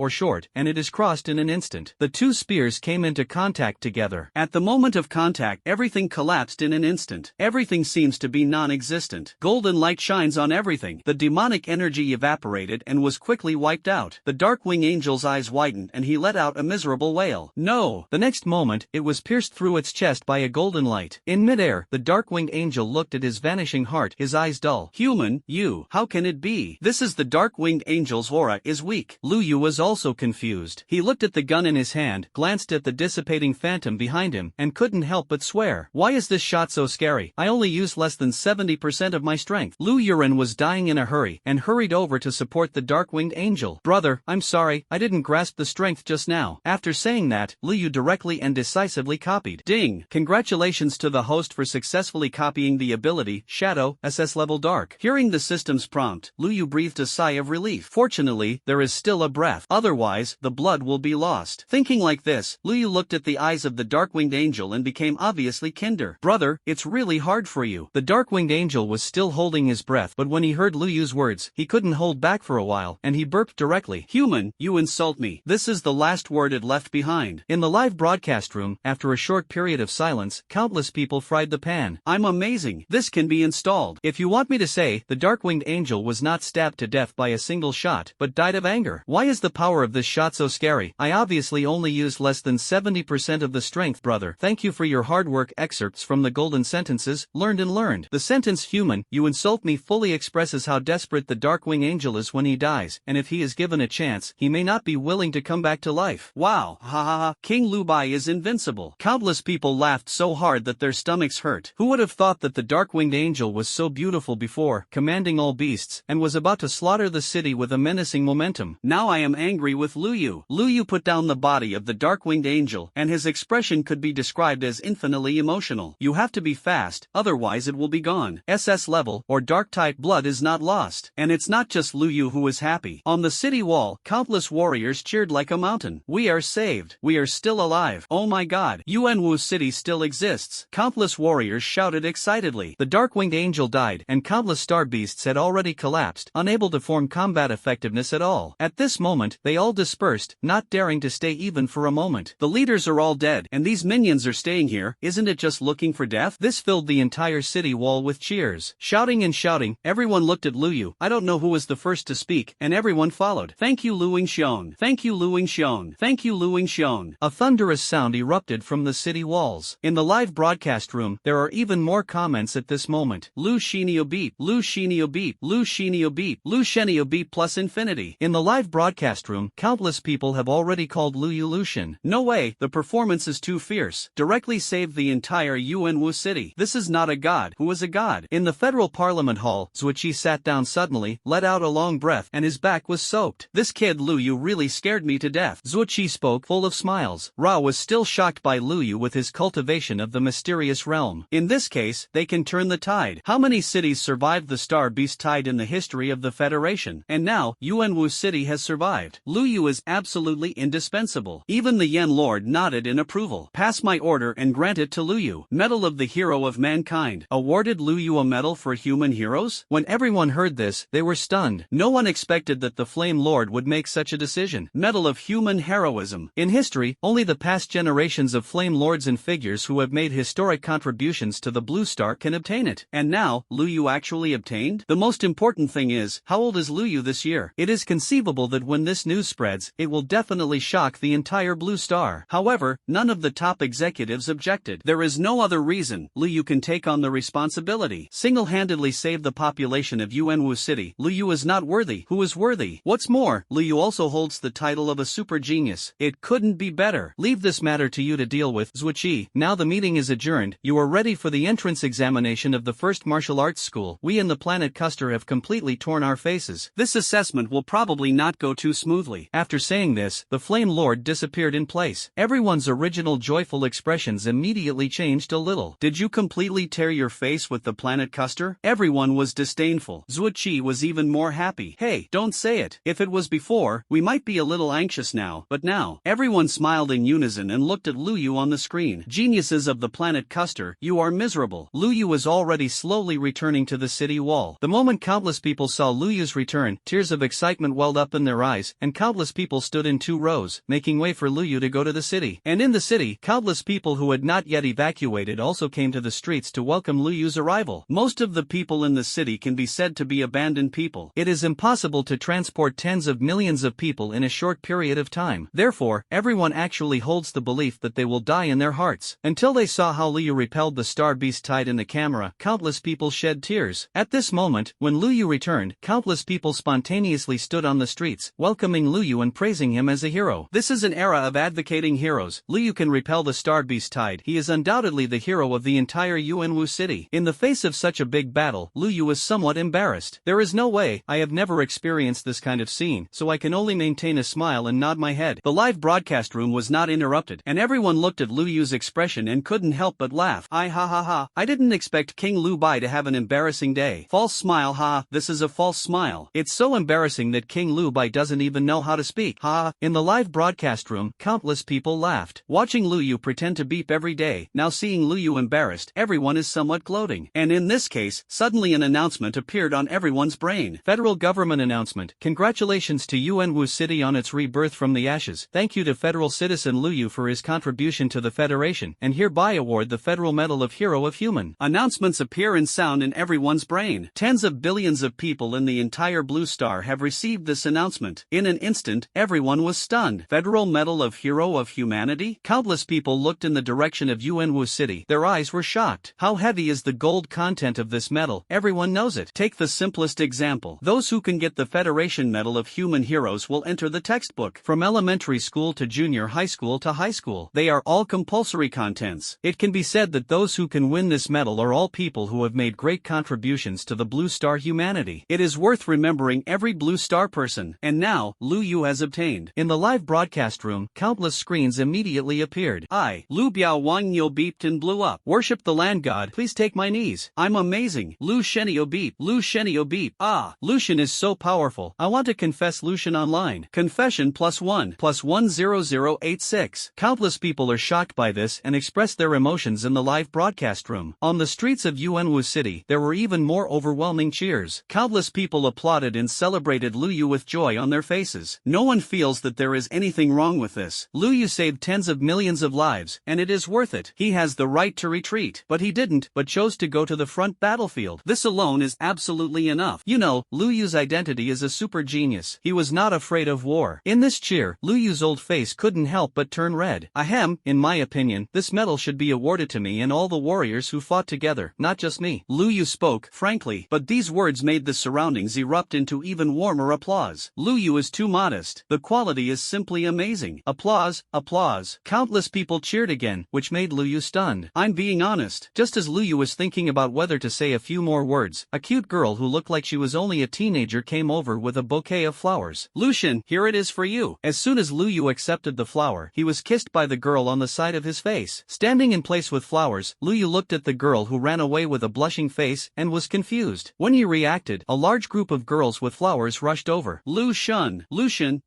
and it is crossed in an instant. The two spears came into contact together. At the moment of contact, everything collapsed in an instant. Everything seems to be non-existent. Golden light shines on everything. The demonic energy evaporated and was quickly wiped out. The dark-winged angel's eyes widened and he let out a miserable wail. No! The next moment, it was pierced through its chest by a golden light. In midair, the dark-winged angel looked at his vanishing heart, his eyes dull. Human, you, how can it be? This is the dark-winged angel's aura is weak. Lu Yu was also confused. He looked at the gun in his hand, glanced at the dissipating phantom behind him, and couldn't help but swear. Why is this shot so scary? I only used less than 70% of my strength. Lu Yuren was dying in a hurry, and hurried over to support the dark-winged angel. Brother, I'm sorry, I didn't grasp the strength just now. After saying that, Lu Yu directly and decisively copied. Ding! Congratulations to the host for successfully copying the ability, Shadow, SS-level Dark. Hearing the system's prompt, Lu Yu breathed a sigh of relief. Fortunately, there is still a breath. Otherwise, the blood will be lost. Thinking like this, Lu Yu looked at the eyes of the dark-winged angel and became obviously kinder. Brother, it's really hard for you. The dark-winged angel was still holding his breath, but when he heard Lu Yu's words, he couldn't hold back for a while, and he burped directly. Human, you insult me. This is the last word it left behind. In the live broadcast room, after a short period of silence, countless people fried the pan. I'm amazing. This can be installed. If you want me to say, the dark-winged angel was not stabbed to death by a single shot, but died of anger. Why is the power of this shot so scary? I obviously only used less than 70% of the strength, brother. Thank you for your hard work. Excerpts from the golden sentences, learned and learned. The sentence human, you insult me fully expresses how desperate the dark-winged angel is when he dies, and if he is given a chance, he may not be willing to come back to life. Wow, ha ha ha, King Lu Bai is invincible. Countless people laughed so hard that their stomachs hurt. Who would have thought that the dark-winged angel was so beautiful before, commanding all beasts, and was about to slaughter the city with a menacing momentum? Now I am angry with Lu Yu. Lu Yu put down the body of the dark-winged angel, and his expression could be described as infinitely emotional. You have to be fast, otherwise it will be gone. SS-level, or dark-type blood is not lost. And it's not just Lu Yu who is happy. On the city wall, countless warriors cheered like a mountain. We are saved. We are still alive. Oh my god. Yuanwu City still exists. Countless warriors shouted excitedly. The dark-winged angel died, and countless star beasts had already collapsed, unable to form combat effectiveness at all. At this moment, they all dispersed, not daring to stay even for a moment. The leaders are all dead, and these minions are staying here. Isn't it just looking for death? This filled the entire city wall with cheers. Shouting and shouting, everyone looked at Lu Yu. I don't know who was the first to speak, and everyone followed. Thank you, Lu Yingxion. Thank you, Lu Yingxion. Thank you, Lu Yingxion. A thunderous sound erupted from the city walls. In the live broadcast room, there are even more comments at this moment. Lu Shinio beep, Lu Shinio beep, Lu Shinio beep, Lu Shenio beep plus infinity. In the live broadcast room, countless people have already called Lu Yu Lucian. No way, the performance is too fierce. Directly saved the entire Yuanwu city. This is not a god. Who is a god? In the federal parliament hall, Zuiqi sat down suddenly, let out a long breath, and his back was soaked. This kid Lu Yu really scared me to death. Zuiqi spoke, full of smiles. Ra was still shocked by Lu Yu with his cultivation of the mysterious realm. In this case, they can turn the tide. How many cities survived the Star Beast tide in the history of the Federation? And now, Yuanwu City has survived. Lu Yu is absolutely indispensable. Even the Yen Lord nodded in approval. Pass my order and grant it to Lu Yu. Medal of the Hero of Mankind. Awarded Lu Yu a medal for human heroes? When everyone heard this, they were stunned. No one expected that the Flame Lord would make such a decision. Medal of Human Heroism. In history, only the past generations of Flame Lords and figures who have made historic contributions to the Blue Star can obtain it. And now, Lu Yu actually obtained? The most important thing is, how old is Lu Yu this year? It is conceivable that when this news spreads, it will definitely shock the entire Blue Star. However, none of the top executives objected. There is no other reason Lu Yu can take on the responsibility. Single-handedly save the population of Yuanwu City. Lu Yu is not worthy. Who is worthy? What's more, Lu Yu also holds the title of a super genius. It couldn't be better. Leave this matter matter to you to deal with, Zhuqi. Now the meeting is adjourned. You are ready for the entrance examination of the first martial arts school. We in the planet Custer have completely torn our faces. This assessment will probably not go too smoothly. After saying this, the Flame Lord disappeared in place. Everyone's original joyful expressions immediately changed a little. Did you completely tear your face with the planet Custer? Everyone was disdainful. Zhuqi was even more happy. Hey, don't say it. If it was before, we might be a little anxious now, but now, everyone smiled in unison and looked at Lu Yu on the screen. Geniuses of the planet Custer, you are miserable. Lu Yu was already slowly returning to the city wall. The moment countless people saw Lu Yu's return, tears of excitement welled up in their eyes, and countless people stood in 2 rows, making way for Lu Yu to go to the city. And in the city, countless people who had not yet evacuated also came to the streets to welcome Lu Yu's arrival. Most of the people in the city can be said to be abandoned people. It is impossible to transport tens of millions of people in a short period of time. Therefore, everyone actually holds the belief that they will die in their hearts. Until they saw how Lu Yu repelled the star beast tied in the camera, countless people shed tears. At this moment, when Lu Yu returned, countless people spontaneously stood on the streets, welcoming Lu Yu and praising him as a hero. This is an era of advocating heroes. Lu Yu can repel the star beast tide. He is undoubtedly the hero of the entire Yuanwu city. In the face of such a big battle, Lu Yu was somewhat embarrassed. There is no way. I have never experienced this kind of scene, so I can only maintain a smile and nod my head. The live broadcast room was not interrupted, and everyone looked at Lu Yu's expression and couldn't help but laugh. Ha ha ha. I didn't expect King Lu Bai to have an embarrassing day. False smile. Ha, this is a false smile. It's so embarrassing that King Lu Bai doesn't even know how to speak. Ha. In the live broadcast room, countless people laughed. Watching Lu Yu pretend to beep every day, now seeing Lu Yu embarrassed, everyone is somewhat gloating. And in this case, suddenly an announcement appeared on everyone's brain. Federal government announcement. Congratulations to Yuanwu City on its rebirth from the ashes. Thank you to federal citizen Lu Yu for his contribution to the Federation, and hereby award the Federal Medal of Hero of Human. Announcements appear and sound in everyone's brain. Tens of billions of people in the entire Blue Star have received this announcement. In an instant, everyone was stunned. Federal Medal of Hero of Humanity? Countless people looked in the direction of Yuanwu City. Their eyes were shocked. How heavy is the gold content of this medal? Everyone knows it. Take the simplest example. Those who can get the Federation Medal of Human Heroes will enter the textbook. From elementary school to junior high school to high school, they are all compulsory contents. It can be said that those who can win this medal are all people who have made great contributions to the Blue Star humanity. It is worth remembering every Blue Star person. And now, Lu Yu has obtained. In the live broadcast room, countless screens immediately appeared. Lu Biao Wang Yo beeped and blew up. Worship the land god. Please take my knees. I'm amazing. Lu Shenio beep. Lu Shenio beep. Lucian is so powerful. I want to confess Lucian online. Confession +1 +10086. Countless people are shocked by this and express their emotions in the live broadcast room. On the streets of Yuanwu City, there were even more overwhelming cheers. Countless people applauded and celebrated Lu Yu with joy on their faces. No one feels that there is anything wrong with this. Lu Yu saved tens of millions of lives, and it is worth it. He has the right to retreat. But he didn't, but chose to go to the front battlefield. This alone is absolutely enough. You know, Lu Yu's identity is a super genius. He was not afraid of war. In this cheer, Lu Yu's old face couldn't help but turn red. Ahem, in my opinion, this medal should be awarded to me and all the warriors who fought together, not just me. Lu Yu spoke, frankly, but these words made the surroundings erupt into even warmer applause. Lu Yu is too modest. The quality is simply amazing. Applause, applause. Countless people cheered again, which made Lu Yu stunned. I'm being honest. Just as Lu Yu was thinking about whether to say a few more words, a cute girl who looked like she was only a teenager came over with a bouquet of flowers. Lucian, here it is for you. As soon as Lu Yu accepted the flower, he was kissed by the girl on the side of his face. Standing in place with flowers, Lu Yu looked at the girl who ran away with a blushing face and was confused. When he reacted, a large group of girls with flowers rushed over. Lucian,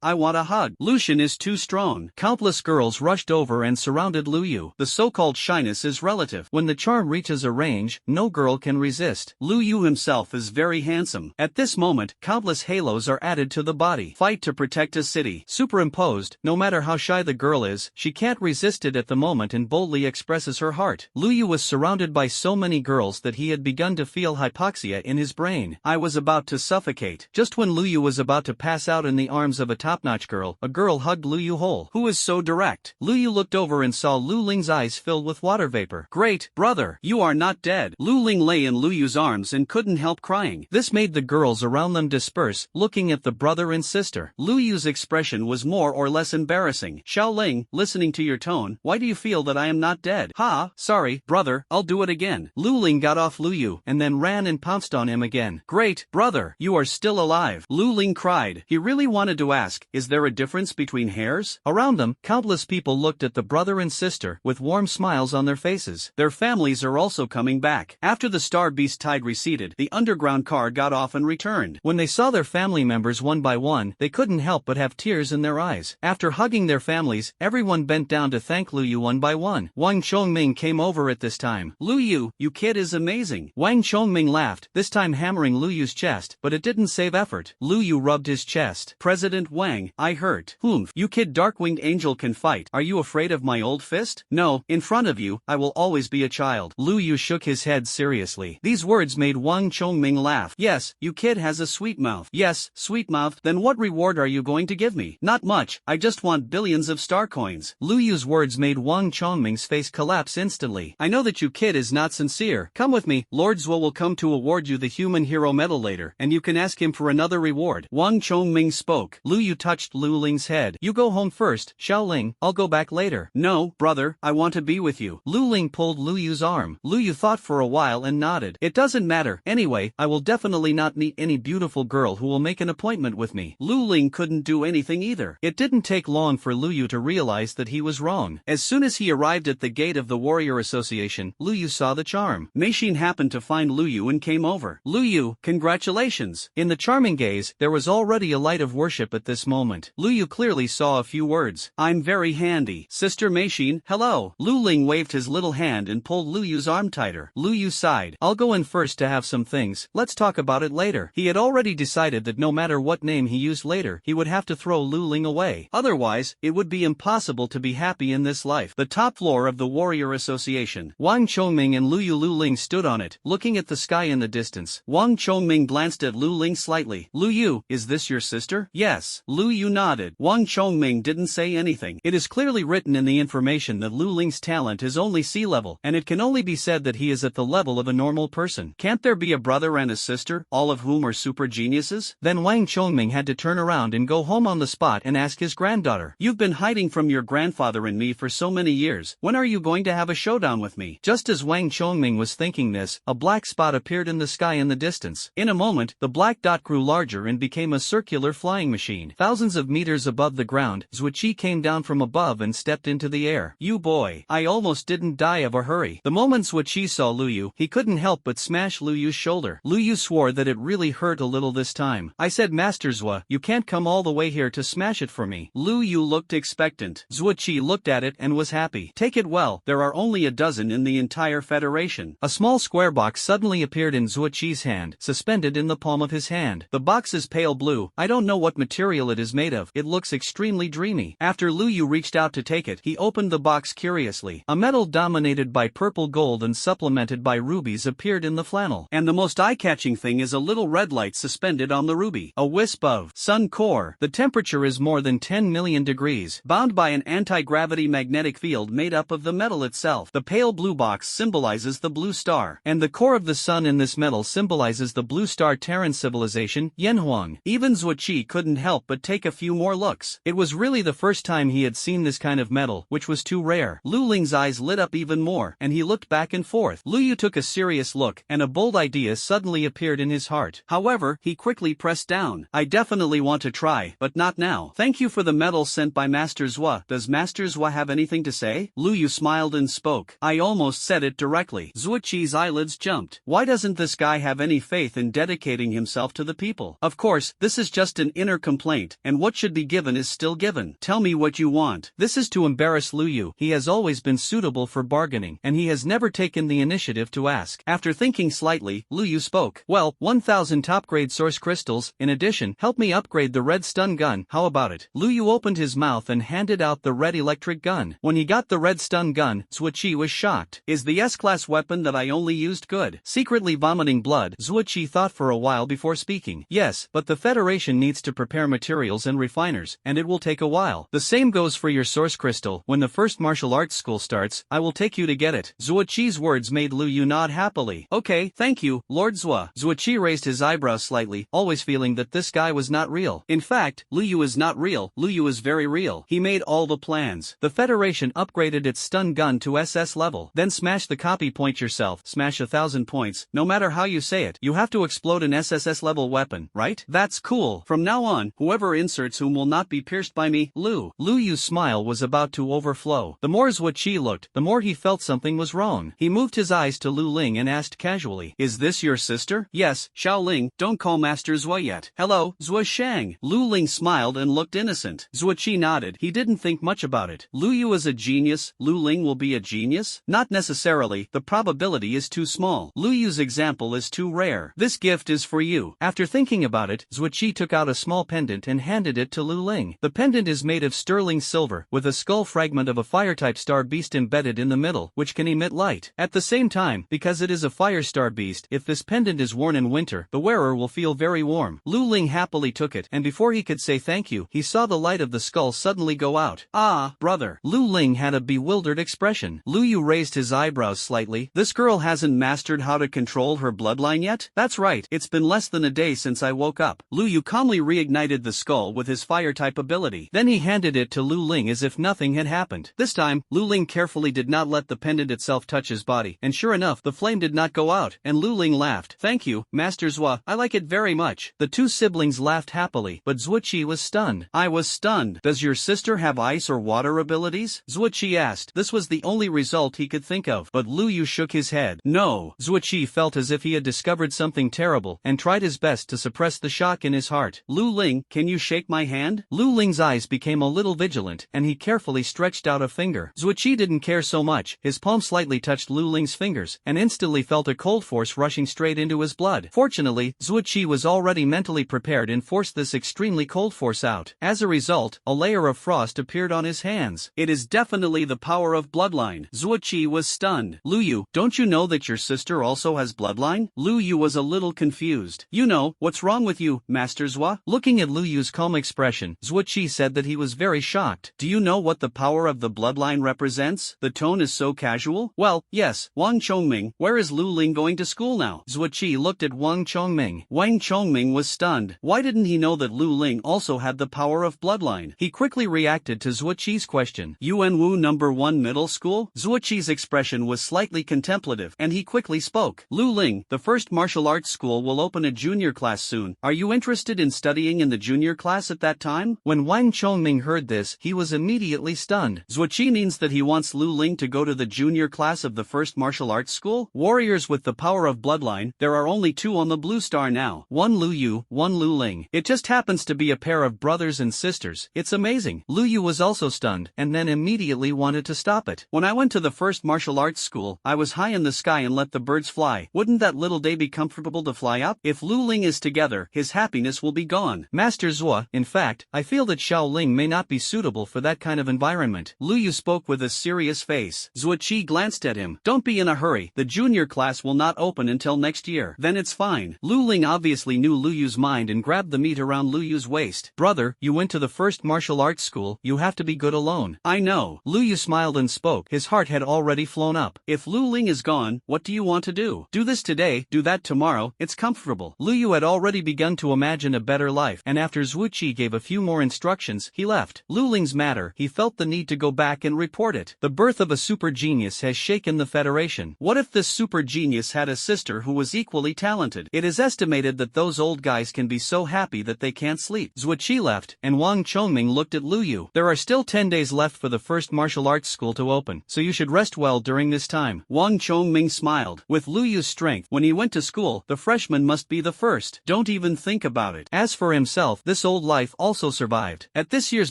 I want a hug. Lucian is too strong. Countless girls rushed over and surrounded Lu Yu. The so-called shyness is relative. When the charm reaches a range, no girl can resist. Lu Yu himself is very handsome. At this moment, countless halos are added to the body. Fight to protect a city. Superimposed. No matter how shy the girl is, she can't resist it at the moment and boldly expresses her heart. Lu Yu was surrounded by so many girls that he had begun to feel hypoxia in his brain. I was about to suffocate. Just when Lu Yu was about to pass out in the arms of a top-notch girl, a girl hugged Lu Yu whole. Who is so direct? Lu Yu looked over and saw Lu Ling's eyes filled with water vapor. Great, brother, you are not dead. Lu Ling lay in Lu Yu's arms and couldn't help crying. This made the girls around them disperse, looking at the brother and sister. Lu Yu's expression was more or less embarrassing. Xiao Ling, listen. listening to your tone, why do you feel that I am not dead? Ha, sorry, brother, I'll do it again. Lu Ling got off Lu Yu and then ran and pounced on him again. Great, brother, you are still alive. Lu Ling cried. He really wanted to ask, is there a difference between hairs? Around them, countless people looked at the brother and sister with warm smiles on their faces. Their families are also coming back. After the Star Beast tide receded, the underground car got off and returned. When they saw their family members one by one, they couldn't help but have tears in their eyes. After hugging their families, everyone bent down to thank Lu Yu one by one. Wang Chongming came over at this time. Lu Yu, you kid is amazing. Wang Chongming laughed, this time hammering Lu Yu's chest, but it didn't save effort. Lu Yu rubbed his chest. President Wang, I hurt. Humph, you kid dark-winged angel can fight. Are you afraid of my old fist? No, in front of you, I will always be a child. Lu Yu shook his head seriously. These words made Wang Chongming laugh. Yes, you kid has a sweet mouth. Yes, sweet mouth. Then what reward are you going to give me? Not much, I just want billions of star coins. Lu Yu's words made Wang Chongming's face collapse instantly. I know that you kid is not sincere. Come with me, Lord Zhuo will come to award you the Human Hero Medal later, and you can ask him for another reward. Wang Chongming spoke. Lu Yu touched Lu Ling's head. You go home first, Xiao Ling, I'll go back later. No, brother, I want to be with you. Lu Ling pulled Lu Yu's arm. Lu Yu thought for a while and nodded. It doesn't matter, anyway, I will definitely not meet any beautiful girl who will make an appointment with me. Lu Ling couldn't do anything either. It didn't take long for Lu Yu to realize that he was wrong. As soon as he arrived at the gate of the Warrior Association, Lu Yu saw the charm. Mei Xin happened to find Lu Yu and came over. Lu Yu, congratulations. In the charming gaze, there was already a light of worship at this moment. Lu Yu clearly saw a few words. I'm very handy. Sister Mei Xin, hello. Lu Ling waved his little hand and pulled Lu Yu's arm tighter. Lu Yu sighed. I'll go in first to have some things. Let's talk about it later. He had already decided that no matter what name he used later, he would have to throw Lu Ling away. Otherwise, it would be impossible to be happy in this life. The top floor of the Warrior Association. Wang Chongming and Lu Ling stood on it, looking at the sky in the distance. Wang Chongming glanced at Lu Ling slightly. Lu Yu, is this your sister? Yes. Lu Yu nodded. Wang Chongming didn't say anything. It is clearly written in the information that Lu Ling's talent is only sea level, and it can only be said that he is at the level of a normal person. Can't there be a brother and a sister, all of whom are super geniuses? Then Wang Chongming had to turn around and go home on the spot and ask his granddaughter. You've been hiding from your grandfather and me for so many years. When are you going to have a showdown with me? Just as Wang Chongming was thinking this, a black spot appeared in the sky in the distance. In a moment, the black dot grew larger and became a circular flying machine. Thousands of meters above the ground, Zhuoqi came down from above and stepped into the air. You boy, I almost didn't die of a hurry. The moment Zhuoqi saw Lu Yu, he couldn't help but smash Lu Yu's shoulder. Lu Yu swore that it really hurt a little this time. I said, Master Zhua, you can't come all the way here to smash it for me. Lu Yu looked expectant. Zhuoqi looked at it and was happy. Take it well, there are only a dozen in the entire federation. A small square box suddenly appeared in Zhuoqi's hand, suspended in the palm of his hand. The box is pale blue. I don't know what material it is made of. It looks extremely dreamy. After Lu Yu reached out to take it, he opened the box curiously. A metal dominated by purple gold and supplemented by rubies appeared in the flannel. And the most eye-catching thing is a little red light suspended on the ruby. A wisp of sun core. The temperature is more than 10 million degrees, bound by an anti-gravity magnetic field made up of the metal itself. The pale blue box symbolizes the blue star, and the core of the sun in this metal symbolizes the blue star Terran civilization, Yanhuang. Even Zhuoqi couldn't help but take a few more looks. It was really the first time he had seen this kind of metal, which was too rare. Lu Ling's eyes lit up even more, and he looked back and forth. Lu Yu took a serious look, and a bold idea suddenly appeared in his heart. However, he quickly pressed down. I definitely want to try, but not now. Thank you for the medal sent by Master Zhua. Does Master Zhua have anything to say? Lu Yu smiled and spoke. I almost said it directly. Zhuoqi's eyelids jumped. Why doesn't this guy have any faith in dedicating himself to the people? Of course, this is just an inner complaint, and what should be given is still given. Tell me what you want. This is to embarrass Lu Yu. He has always been suitable for bargaining, and he has never taken the initiative to ask. After thinking slightly, Lu Yu spoke. Well, 1,000 top-grade source crystals. In addition, help me upgrade the red stun gun. How about it? Lu Yu opened his mouth and handed out the red electric gun. When he got the red stun gun, Zhuoqi was shocked. Is the S-class weapon that I only used good? Secretly vomiting blood, Zhuoqi thought for a while before speaking. Yes, but the Federation needs to prepare materials and refiners, and it will take a while. The same goes for your source crystal. When the first martial arts school starts, I will take you to get it. Zhuoqi's words made Lu Yu nod happily. Okay, thank you, Lord Zhua. Zhuoqi raised his eyebrows slightly, always feeling that this guy was not real. In fact, Lu Yu is not real. Lu Yu is very real. He made all the real plans. The Federation upgraded its stun gun to SS level. Then smash the copy point yourself. Smash 1,000 points. No matter how you say it, you have to explode an SSS level weapon, right? That's cool. From now on, whoever inserts whom will not be pierced by me. Lu Yu's smile was about to overflow. The more Zhuoqi looked, the more he felt something was wrong. He moved his eyes to Lu Ling and asked casually, "Is this your sister?" "Yes, Xiao Ling, don't call Master Zhuo yet." "Hello, Zhuo Shang." Lu Ling smiled and looked innocent. Zhuoqi nodded. He didn't think much about it. Lu Yu is a genius, Lu Ling will be a genius? Not necessarily, the probability is too small. Lu Yu's example is too rare. This gift is for you. After thinking about it, Zhuoqi took out a small pendant and handed it to Lu Ling. The pendant is made of sterling silver, with a skull fragment of a fire-type star beast embedded in the middle, which can emit light. At the same time, because it is a fire star beast, if this pendant is worn in winter, the wearer will feel very warm. Lu Ling happily took it, and before he could say thank you, he saw the light of the skull suddenly go out. "Ah, brother." Lu Ling had a bewildered expression. Lu Yu raised his eyebrows slightly. "This girl hasn't mastered how to control her bloodline yet?" "That's right, it's been less than a day since I woke up." Lu Yu calmly reignited the skull with his fire-type ability. Then he handed it to Lu Ling as if nothing had happened. This time, Lu Ling carefully did not let the pendant itself touch his body, and sure enough, the flame did not go out, and Lu Ling laughed. "Thank you, Master Zhuo, I like it very much." The two siblings laughed happily, but Zhuoqi was stunned. "I was stunned. Does your sister have ice or water abilities?" Zhuoqi asked. This was the only result he could think of, but Lu Yu shook his head. "No." Zhuoqi felt as if he had discovered something terrible, and tried his best to suppress the shock in his heart. "Lu Ling, can you shake my hand?" Lu Ling's eyes became a little vigilant, and he carefully stretched out a finger. Zhuoqi didn't care so much. His palm slightly touched Lu Ling's fingers, and instantly felt a cold force rushing straight into his blood. Fortunately, Zhuoqi was already mentally prepared and forced this extremely cold force out. As a result, a layer of frost appeared on his hands. "It is definitely the power of bloodline." Zhuoqi was stunned. "Lu Yu, don't you know that your sister also has bloodline?" Lu Yu was a little confused. "You know, what's wrong with you, Master Zhuo?" Looking at Lu Yu's calm expression, Zhuoqi said that he was very shocked. "Do you know what the power of the bloodline represents? The tone is so casual." "Well, yes, Wang Chongming, where is Lu Ling going to school now?" Zhuoqi looked at Wang Chongming. Wang Chongming was stunned. Why didn't he know that Lu Ling also had the power of bloodline? He quickly reacted to Zhuoqi's question. "Yuanwu number 1 middle school?" Zhuoqi's expression was slightly contemplative, and he quickly spoke. "Lu Ling, the first martial arts school will open a junior class soon. Are you interested in studying in the junior class at that time?" When Wang Chongming heard this, he was immediately stunned. Zhuoqi means that he wants Lu Ling to go to the junior class of the first martial arts school? Warriors with the power of bloodline, there are only 2 on the blue star now. One Lu Yu, one Lu Ling. It just happens to be a pair of brothers and sisters. It's amazing. Lu Yu was also stunned, and then immediately wanted to stop it. "When I went to the first martial arts school, I was high in the sky and let the birds fly. Wouldn't that little day be comfortable to fly up? If Lu Ling is together, his happiness will be gone." Master Zhuo, in fact, I feel that Xiao Ling may not be suitable for that kind of environment. Lu Yu spoke with a serious face. Zhuoqi glanced at him. "Don't be in a hurry. The junior class will not open until next year. Then it's fine." Lu Ling obviously knew Lu Yu's mind and grabbed the meat around Lu Yu's waist. "Brother, you went to the first martial arts school, you have to be good alone." "I know." Lu Yu smiled and spoke. His heart had already flown up. "If Lu Ling is gone, what do you want to do? Do this today, do that tomorrow, it's comfortable." Lu Yu had already begun to imagine a better life, and after Zhuoqi gave a few more instructions, he left. Lu Ling's matter, he felt the need to go back and report it. The birth of a super genius has shaken the Federation. What if this super genius had a sister who was equally talented? It is estimated that those old guys can be so happy that they can't sleep. Zhuoqi left, and Wang Chongming looked at Lu Yu. "There are still 10 days left for the first martial arts school to open, so you should rest well during this time." Wang Chongming smiled. With Lu Yu's strength, when he went to school, the freshman must be the first. Don't even think about it. As for himself, this old life also survived. At this year's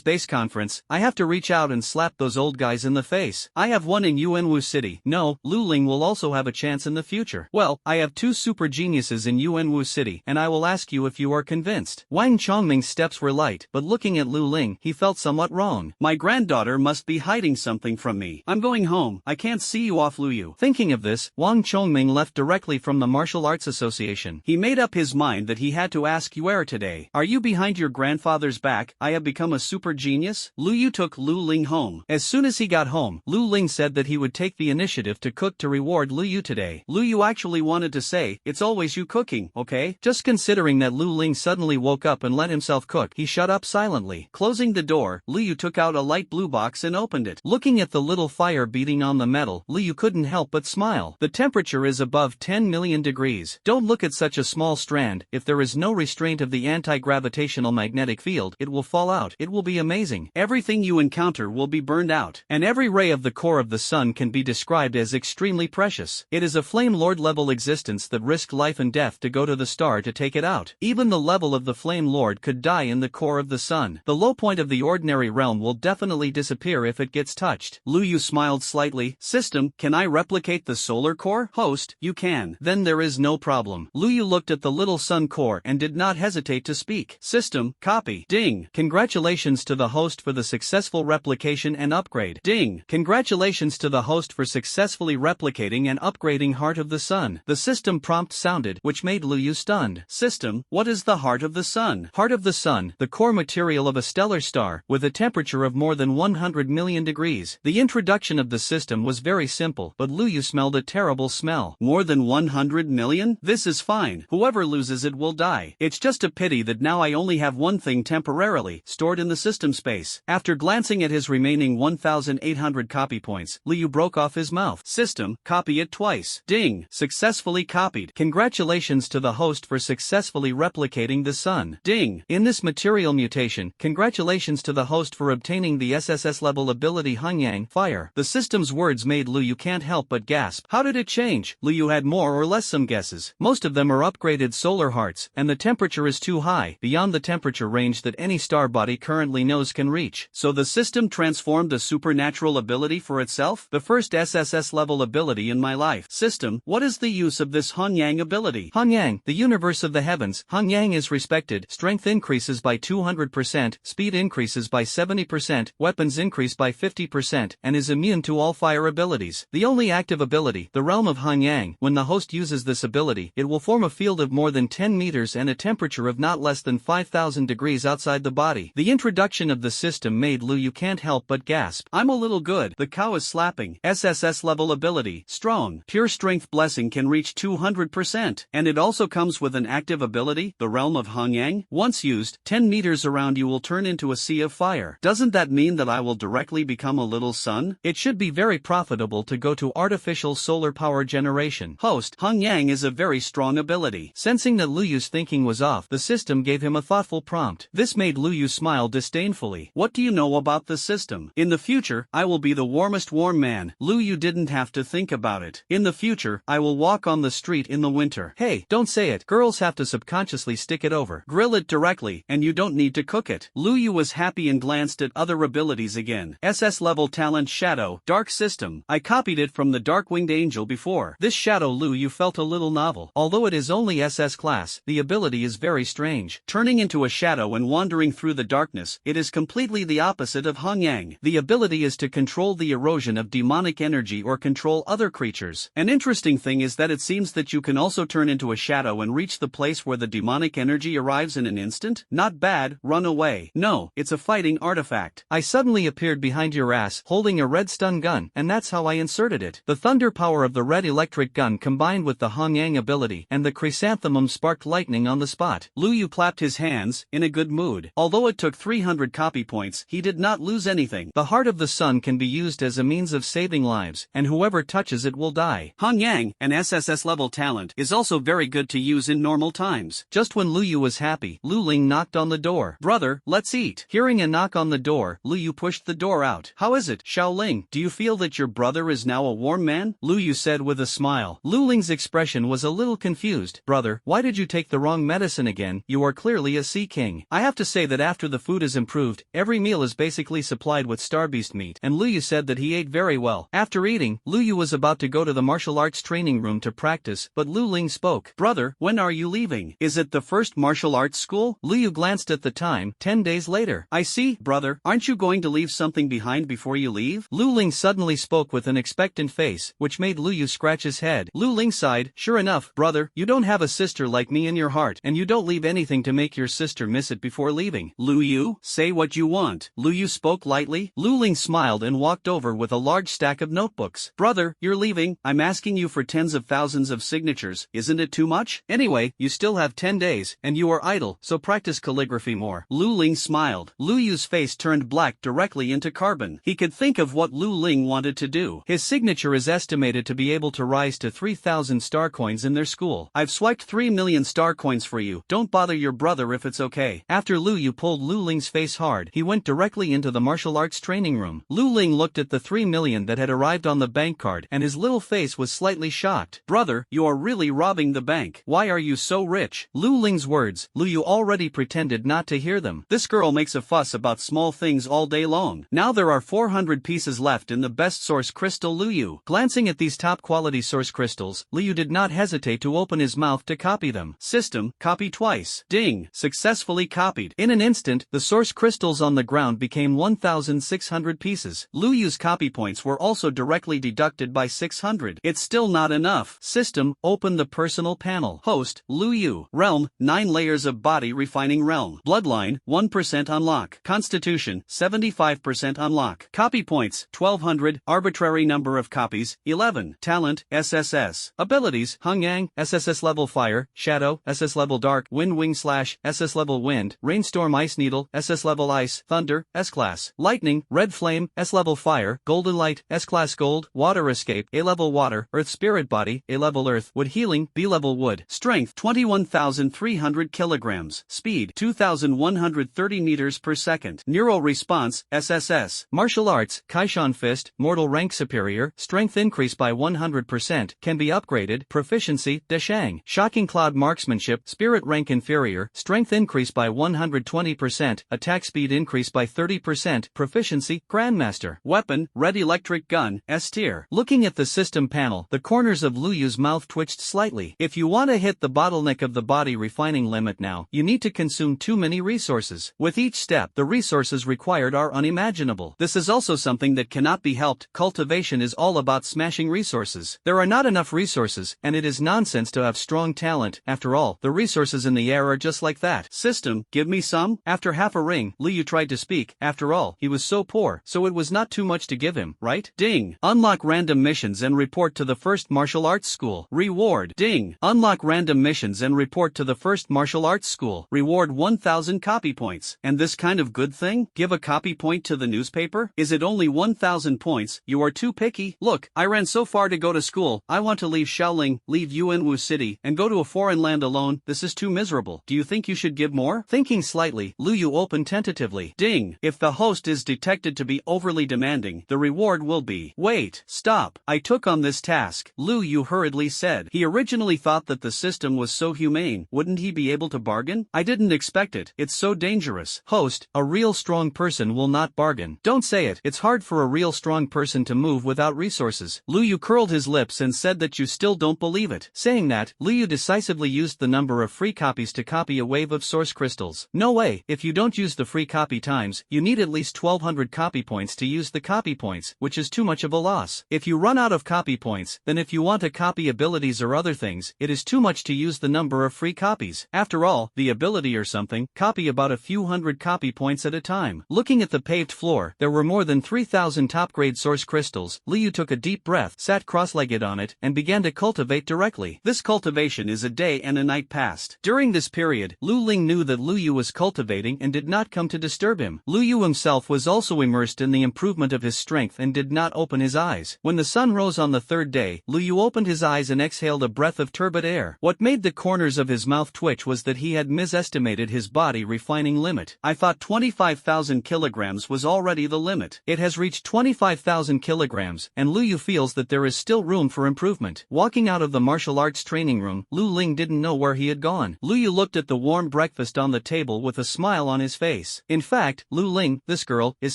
base conference, I have to reach out and slap those old guys in the face. I have one in Yuanwu City. No, Lu Ling will also have a chance in the future. Well, I have 2 super geniuses in Yuanwu City, and I will ask you if you are convinced. Wang Chongming's steps were light, but looking at Lu Ling, he felt somewhat wrong. "My granddaughter must be hiding something from me. I'm going home. I can't see you off, Lu Yu." Thinking of this, Wang Chongming left directly from the Martial Arts Association. He made up his mind that he had to ask Yuer today. "Are you behind your grandfather's back? I have become a super genius?" Lu Yu took Lu Ling home. As soon as he got home, Lu Ling said that he would take the initiative to cook to reward Lu Yu today. Lu Yu actually wanted to say, "It's always you cooking, okay?" Just considering that Lu Ling suddenly woke up and let himself cook, he shut up silently. Closing the door, Lu Yu took took out a light blue box and opened it. Looking at the little fire beating on the metal, Liu couldn't help but smile. The temperature is above 10 million degrees. Don't look at such a small strand. If there is no restraint of the anti-gravitational magnetic field, it will fall out. It will be amazing. Everything you encounter will be burned out, and every ray of the core of the sun can be described as extremely precious. It is a flame lord level existence that risked life and death to go to the star to take it out. Even the level of the flame lord could die in the core of the sun. The low point of the ordinary realm will definitely disappear if it gets touched. Liu smiled slightly. System, can I replicate the solar core? Host, you can. Then there is no problem. Liu looked at the little sun core and did not hesitate to speak. System, copy. Ding. Congratulations to the host for the successful replication and upgrade. Ding. Congratulations to the host for successfully replicating and upgrading Heart of the Sun. The system prompt sounded, which made Liu stunned. System, what is the Heart of the Sun? Heart of the Sun, the core material of a stellar star, with a temperature of more than 100 million degrees. The introduction of the system was very simple, but Liu smelled a terrible smell. More than 100 million? This is fine. Whoever loses it will die. It's just a pity that now I only have one thing temporarily stored in the system space. After glancing at his remaining 1,800 copy points, Liu broke off his mouth. System, copy it twice. Ding. Successfully copied. Congratulations to the host for successfully replicating the sun. Ding. In this material mutation, congratulations to the host for obtaining the SSS-level ability Hangyang Fire. The system's words made Liu can't help but gasp. How did it change? Liu had more or less some guesses. Most of them are upgraded solar hearts, and the temperature is too high, beyond the temperature range that any star body currently knows can reach. So the system transformed a supernatural ability for itself? The first SSS-level ability in my life. System, what is the use of this Hangyang ability? Hangyang, the universe of the heavens. Hangyang is respected. Strength increases by 200%, speed increases by 70%, weapons increase by 50%, and is immune to all fire abilities. The only active ability, the realm of Hangyang. When the host uses this ability, it will form a field of more than 10 meters and a temperature of not less than 5,000 degrees outside the body. The introduction of the system made Liu can't help but gasp. I'm a little good. The cow is slapping. SSS-level ability, strong. Pure strength blessing can reach 200%. And it also comes with an active ability, the realm of Hangyang. Once used, 10 meters around you will turn into a sea of fire. Doesn't that mean that I will directly become a little sun? It should be very profitable to go to artificial solar power generation. Host, Hangyang is a very strong ability. Sensing that Liu's thinking was off, the system gave him a thoughtful prompt. This made Liu smile disdainfully. What do you know about the system? In the future, I will be the warmest warm man. Liu didn't have to think about it. In the future, I will walk on the street in the winter. Hey, don't say it. Girls have to subconsciously stick it over. Grill it directly, and you don't need to cook it. Liu was happy and glanced at other abilities again. SS-level talent Shadow, Dark System. I copied it from the Dark-Winged Angel before. This Shadow Liu felt a little novel. Although it is only SS class, the ability is very strange. Turning into a shadow and wandering through the darkness, it is completely the opposite of Hangyang. The ability is to control the erosion of demonic energy or control other creatures. An interesting thing is that it seems that you can also turn into a shadow and reach the place where the demonic energy arrives in an instant. Not bad, run away. No, it's a fighting artifact. I suddenly appeared behind your ass, holding a red stun gun, and that's how I inserted it. The thunder power of the red electric gun combined with the Hangyang ability, and the chrysanthemum sparked lightning on the spot. Liu clapped his hands, in a good mood. Although it took 300 copy points, he did not lose anything. The Heart of the Sun can be used as a means of saving lives, and whoever touches it will die. Hangyang, an SSS-level talent, is also very good to use in normal times. Just when Liu was happy, Lu Ling knocked on the door. Brother, let's eat. Hearing a knock on the door, Liu pushed the door out. How is it, Xiaoling? Do you feel that your brother is now a warm man? Liu said with a smile. Lu Ling's expression was a little confused. Brother, why did you take the wrong medicine again? You are clearly a sea king. I have to say that after the food is improved, every meal is basically supplied with starbeast meat, and Liu said that he ate very well. After eating, Liu was about to go to the martial arts training room to practice, but Lu Ling spoke. Brother, when are you leaving? Is it the first martial arts school? Liu glanced at the time, 10 days later. I see, brother. Aren't you going to leave something behind before you leave? Lu Ling suddenly spoke with an expectant face, which made Liu scratch his head. Lu Ling sighed. Sure enough, brother, you don't have a sister like me in your heart, and you don't leave anything to make your sister miss it before leaving. Liu, say what you want. Liu spoke lightly. Lu Ling smiled and walked over with a large stack of notebooks. Brother, you're leaving. I'm asking you for tens of thousands of signatures. Isn't it too much? Anyway, you still have 10 days, and you are idle, so practice calligraphy more. Lu Ling smiled. Liu's face turned turned black directly into carbon. He could think of what Lu Ling wanted to do. His signature is estimated to be able to rise to 3,000 star coins in their school. I've swiped 3 million star coins for you. Don't bother your brother if it's okay. After Lu Yu pulled Lu Ling's face hard, he went directly into the martial arts training room. Lu Ling looked at the 3 million that had arrived on the bank card, and his little face was slightly shocked. Brother, you are really robbing the bank. Why are you so rich? Lu Ling's words, Lu Yu already pretended not to hear them. This girl makes a fuss about small things all day long. Now there are 400 pieces left in the best source crystal Lu Yu. Glancing at these top quality source crystals, Lu Yu did not hesitate to open his mouth to copy them. System, copy twice. Ding, successfully copied. In an instant, the source crystals on the ground became 1,600 pieces. Lu Yu's copy points were also directly deducted by 600. It's still not enough. System, open the personal panel. Host, Lu Yu. Realm, 9 layers of body refining realm. Bloodline, 1% unlock. Constitution, 75% unlock. Copy points, 1200. Arbitrary number of copies, 11. Talent, SSS. Abilities, Hung Yang, SSS-level fire, shadow, SS-level dark, wind wing slash, SS-level wind, rainstorm ice needle, SS-level ice, thunder, S-class. Lightning, red flame, S-level fire, golden light, S-class gold, water escape, A-level water, earth spirit body, A-level earth, wood healing, B-level wood. Strength, 21,300 kilograms. Speed, 2,130 meters per second. Neural response, SSS. Martial arts, Kaishan fist, mortal rank superior, strength increase by 100%, can be upgraded. Proficiency, Deshang. Shocking cloud marksmanship, spirit rank inferior, strength increase by 120%, attack speed increase by 30%, proficiency, grandmaster. Weapon, red electric gun, S tier. Looking at the system panel, the corners of Lu Yu's mouth twitched slightly. If you want to hit the bottleneck of the body refining limit now, you need to consume too many resources. With each step, the resources required are unimaginable. This is also something that cannot be helped. Cultivation is all about smashing resources. There are not enough resources, and it is nonsense to have strong talent. After all, the resources in the air are just like that. System, give me some? After half a ring, Lu Yu tried to speak. After all, he was so poor, so it was not too much to give him, right? Ding. Unlock random missions and report to the first martial arts school. Reward. Ding. Unlock random missions and report to the first martial arts school. Reward 1,000 copy points. And this kind of good thing? Give a copy point to the newspaper? Is it only 1,000 points? You are too picky. Look, I ran so far to go to school. I want to leave Shaoling, leave Yuanwu City, and go to a foreign land alone. This is too miserable. Do you think you should give more? Thinking slightly, Lu Yu opened tentatively. Ding. If the host is detected to be overly demanding, the reward will be. Wait, stop. I took on this task, Lu Yu hurriedly said. He originally thought that the system was so humane. Wouldn't he be able to bargain? I didn't expect it. It's so dangerous. Host, a real strong person will not bargain. Don't say it. It's hard for a real strong person to move without resources. Lu Yu curled his lips and said that you still don't believe it. Saying that, Lu Yu decisively used the number of free copies to copy a wave of source crystals. No way. If you don't use the free copy times, you need at least 1,200 copy points to use the copy points, which is too much of a loss. If you run out of copy points, then if you want to copy abilities or other things, it is too much to use the number of free copies. After all, the ability or something, copy about a few hundred copy points at a time. Looking at the paved floor, there were more than 3,000 top-grade source crystals. Lu Yu took a deep breath, sat cross-legged on it, and began to cultivate directly. This cultivation is a day and a night past. During this period, Lu Ling knew that Lu Yu was cultivating and did not come to disturb him. Lu Yu himself was also immersed in the improvement of his strength and did not open his eyes. When the sun rose on the third day, Lu Yu opened his eyes and exhaled a breath of turbid air. What made the corners of his mouth twitch was that he had misestimated his body refining limit. I thought 25,000 kilograms was already the limit. It has reached 25,000 kilograms, and Lu Yu feels that there is still room for improvement. Walking out of the martial arts training room, Lu Ling didn't know where he had gone. Lu Yu looked at the warm breakfast on the table with a smile on his face. In fact, Lu Ling, this girl, is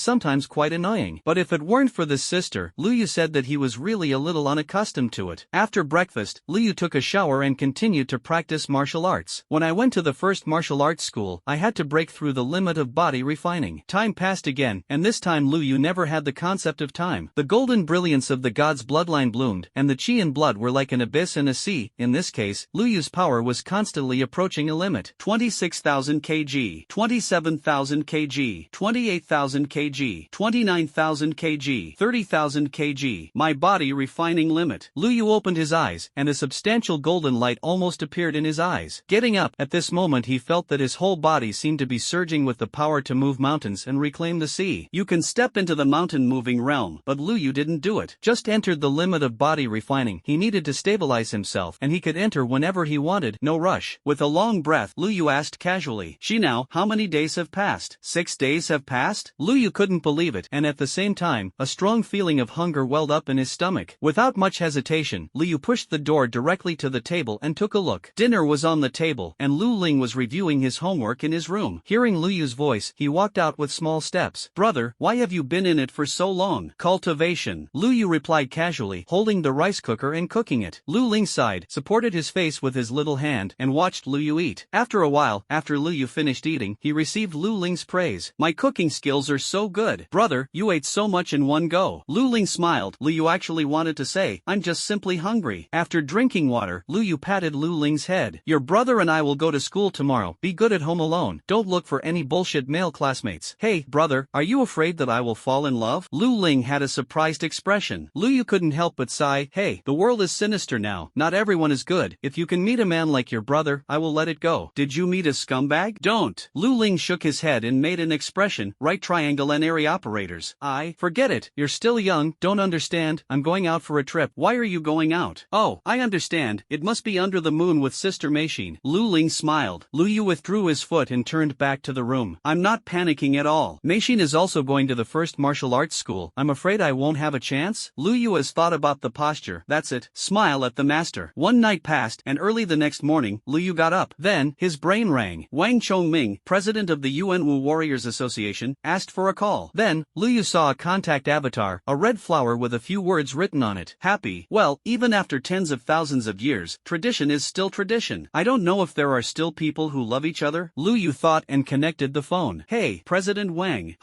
sometimes quite annoying. But if it weren't for this sister, Lu Yu said that he was really a little unaccustomed to it. After breakfast, Lu Yu took a shower and continued to practice martial arts. When I went to the first martial arts school, I had to break through the limit of body refining. Time passed again, and this time Lu Yu never had the concept of time. The golden brilliance of the god's bloodline bloomed, and the chi and blood were like an abyss and a sea. In this case, Lu Yu's power was constantly approaching a limit. 26,000 kg, 27,000 kg, 28,000 kg, 29,000 kg, 30,000 kg. My body refining limit. Lu Yu opened his eyes, and a substantial golden light almost appeared in his eyes. Getting up, at this moment he felt that his whole body seemed to be surging with the power to move mountains. mountains and reclaim the sea. You can step into the mountain-moving realm, but Lu Yu didn't do it. Just entered the limit of body refining. He needed to stabilize himself, and he could enter whenever he wanted, no rush. With a long breath, Lu Yu asked casually, "Now, how many days have passed?" 6 days have passed? Lu Yu couldn't believe it, and at the same time, a strong feeling of hunger welled up in his stomach. Without much hesitation, Lu Yu pushed the door directly to the table and took a look. Dinner was on the table, and Lu Ling was reviewing his homework in his room. Hearing Lu Yu's voice, he walked out with small steps. "Brother, why have you been in it for so long?" "Cultivation," Lu Yu replied casually, holding the rice cooker and cooking it. Lu Ling sighed, supported his face with his little hand, and watched Lu Yu eat. After a while, after Lu Yu finished eating, he received Lu Ling's praise. "My cooking skills are so good. Brother, you ate so much in one go." Lu Ling smiled. Lu Yu actually wanted to say, "I'm just simply hungry." After drinking water, Lu Yu patted Lu Ling's head. "Your brother and I will go to school tomorrow. Be good at home alone. Don't look for any bullshit male classmates." "Hey, brother, are you afraid that I will fall in love?" Lu Ling had a surprised expression. Lu Yu couldn't help but sigh. "Hey, the world is sinister now. Not everyone is good. If you can meet a man like your brother, I will let it go." "Did you meet a scumbag?" "Don't." Lu Ling shook his head and made an expression, right triangle and area operators. Forget it. You're still young, don't understand. I'm going out for a trip." "Why are you going out?" "Oh, I understand. It must be under the moon with Sister Meishin." Lu Ling smiled. Lu Yu withdrew his foot and turned back to the room. "I'm not panicking at all. Meishin is also going to the first martial arts school. I'm afraid I won't have a chance." Lu Yu has thought about the posture. "That's it. Smile at the master." One night passed, and early the next morning, Lu Yu got up. Then, his brain rang. Wang Chongming, president of the Yuanwu Warriors Association, asked for a call. Then, Lu Yu saw a contact avatar, a red flower with a few words written on it. "Happy." Well, even after tens of thousands of years, tradition is still tradition. I don't know if there are still people who love each other. Lu Yu thought and connected the phone. "Hey, President Wang."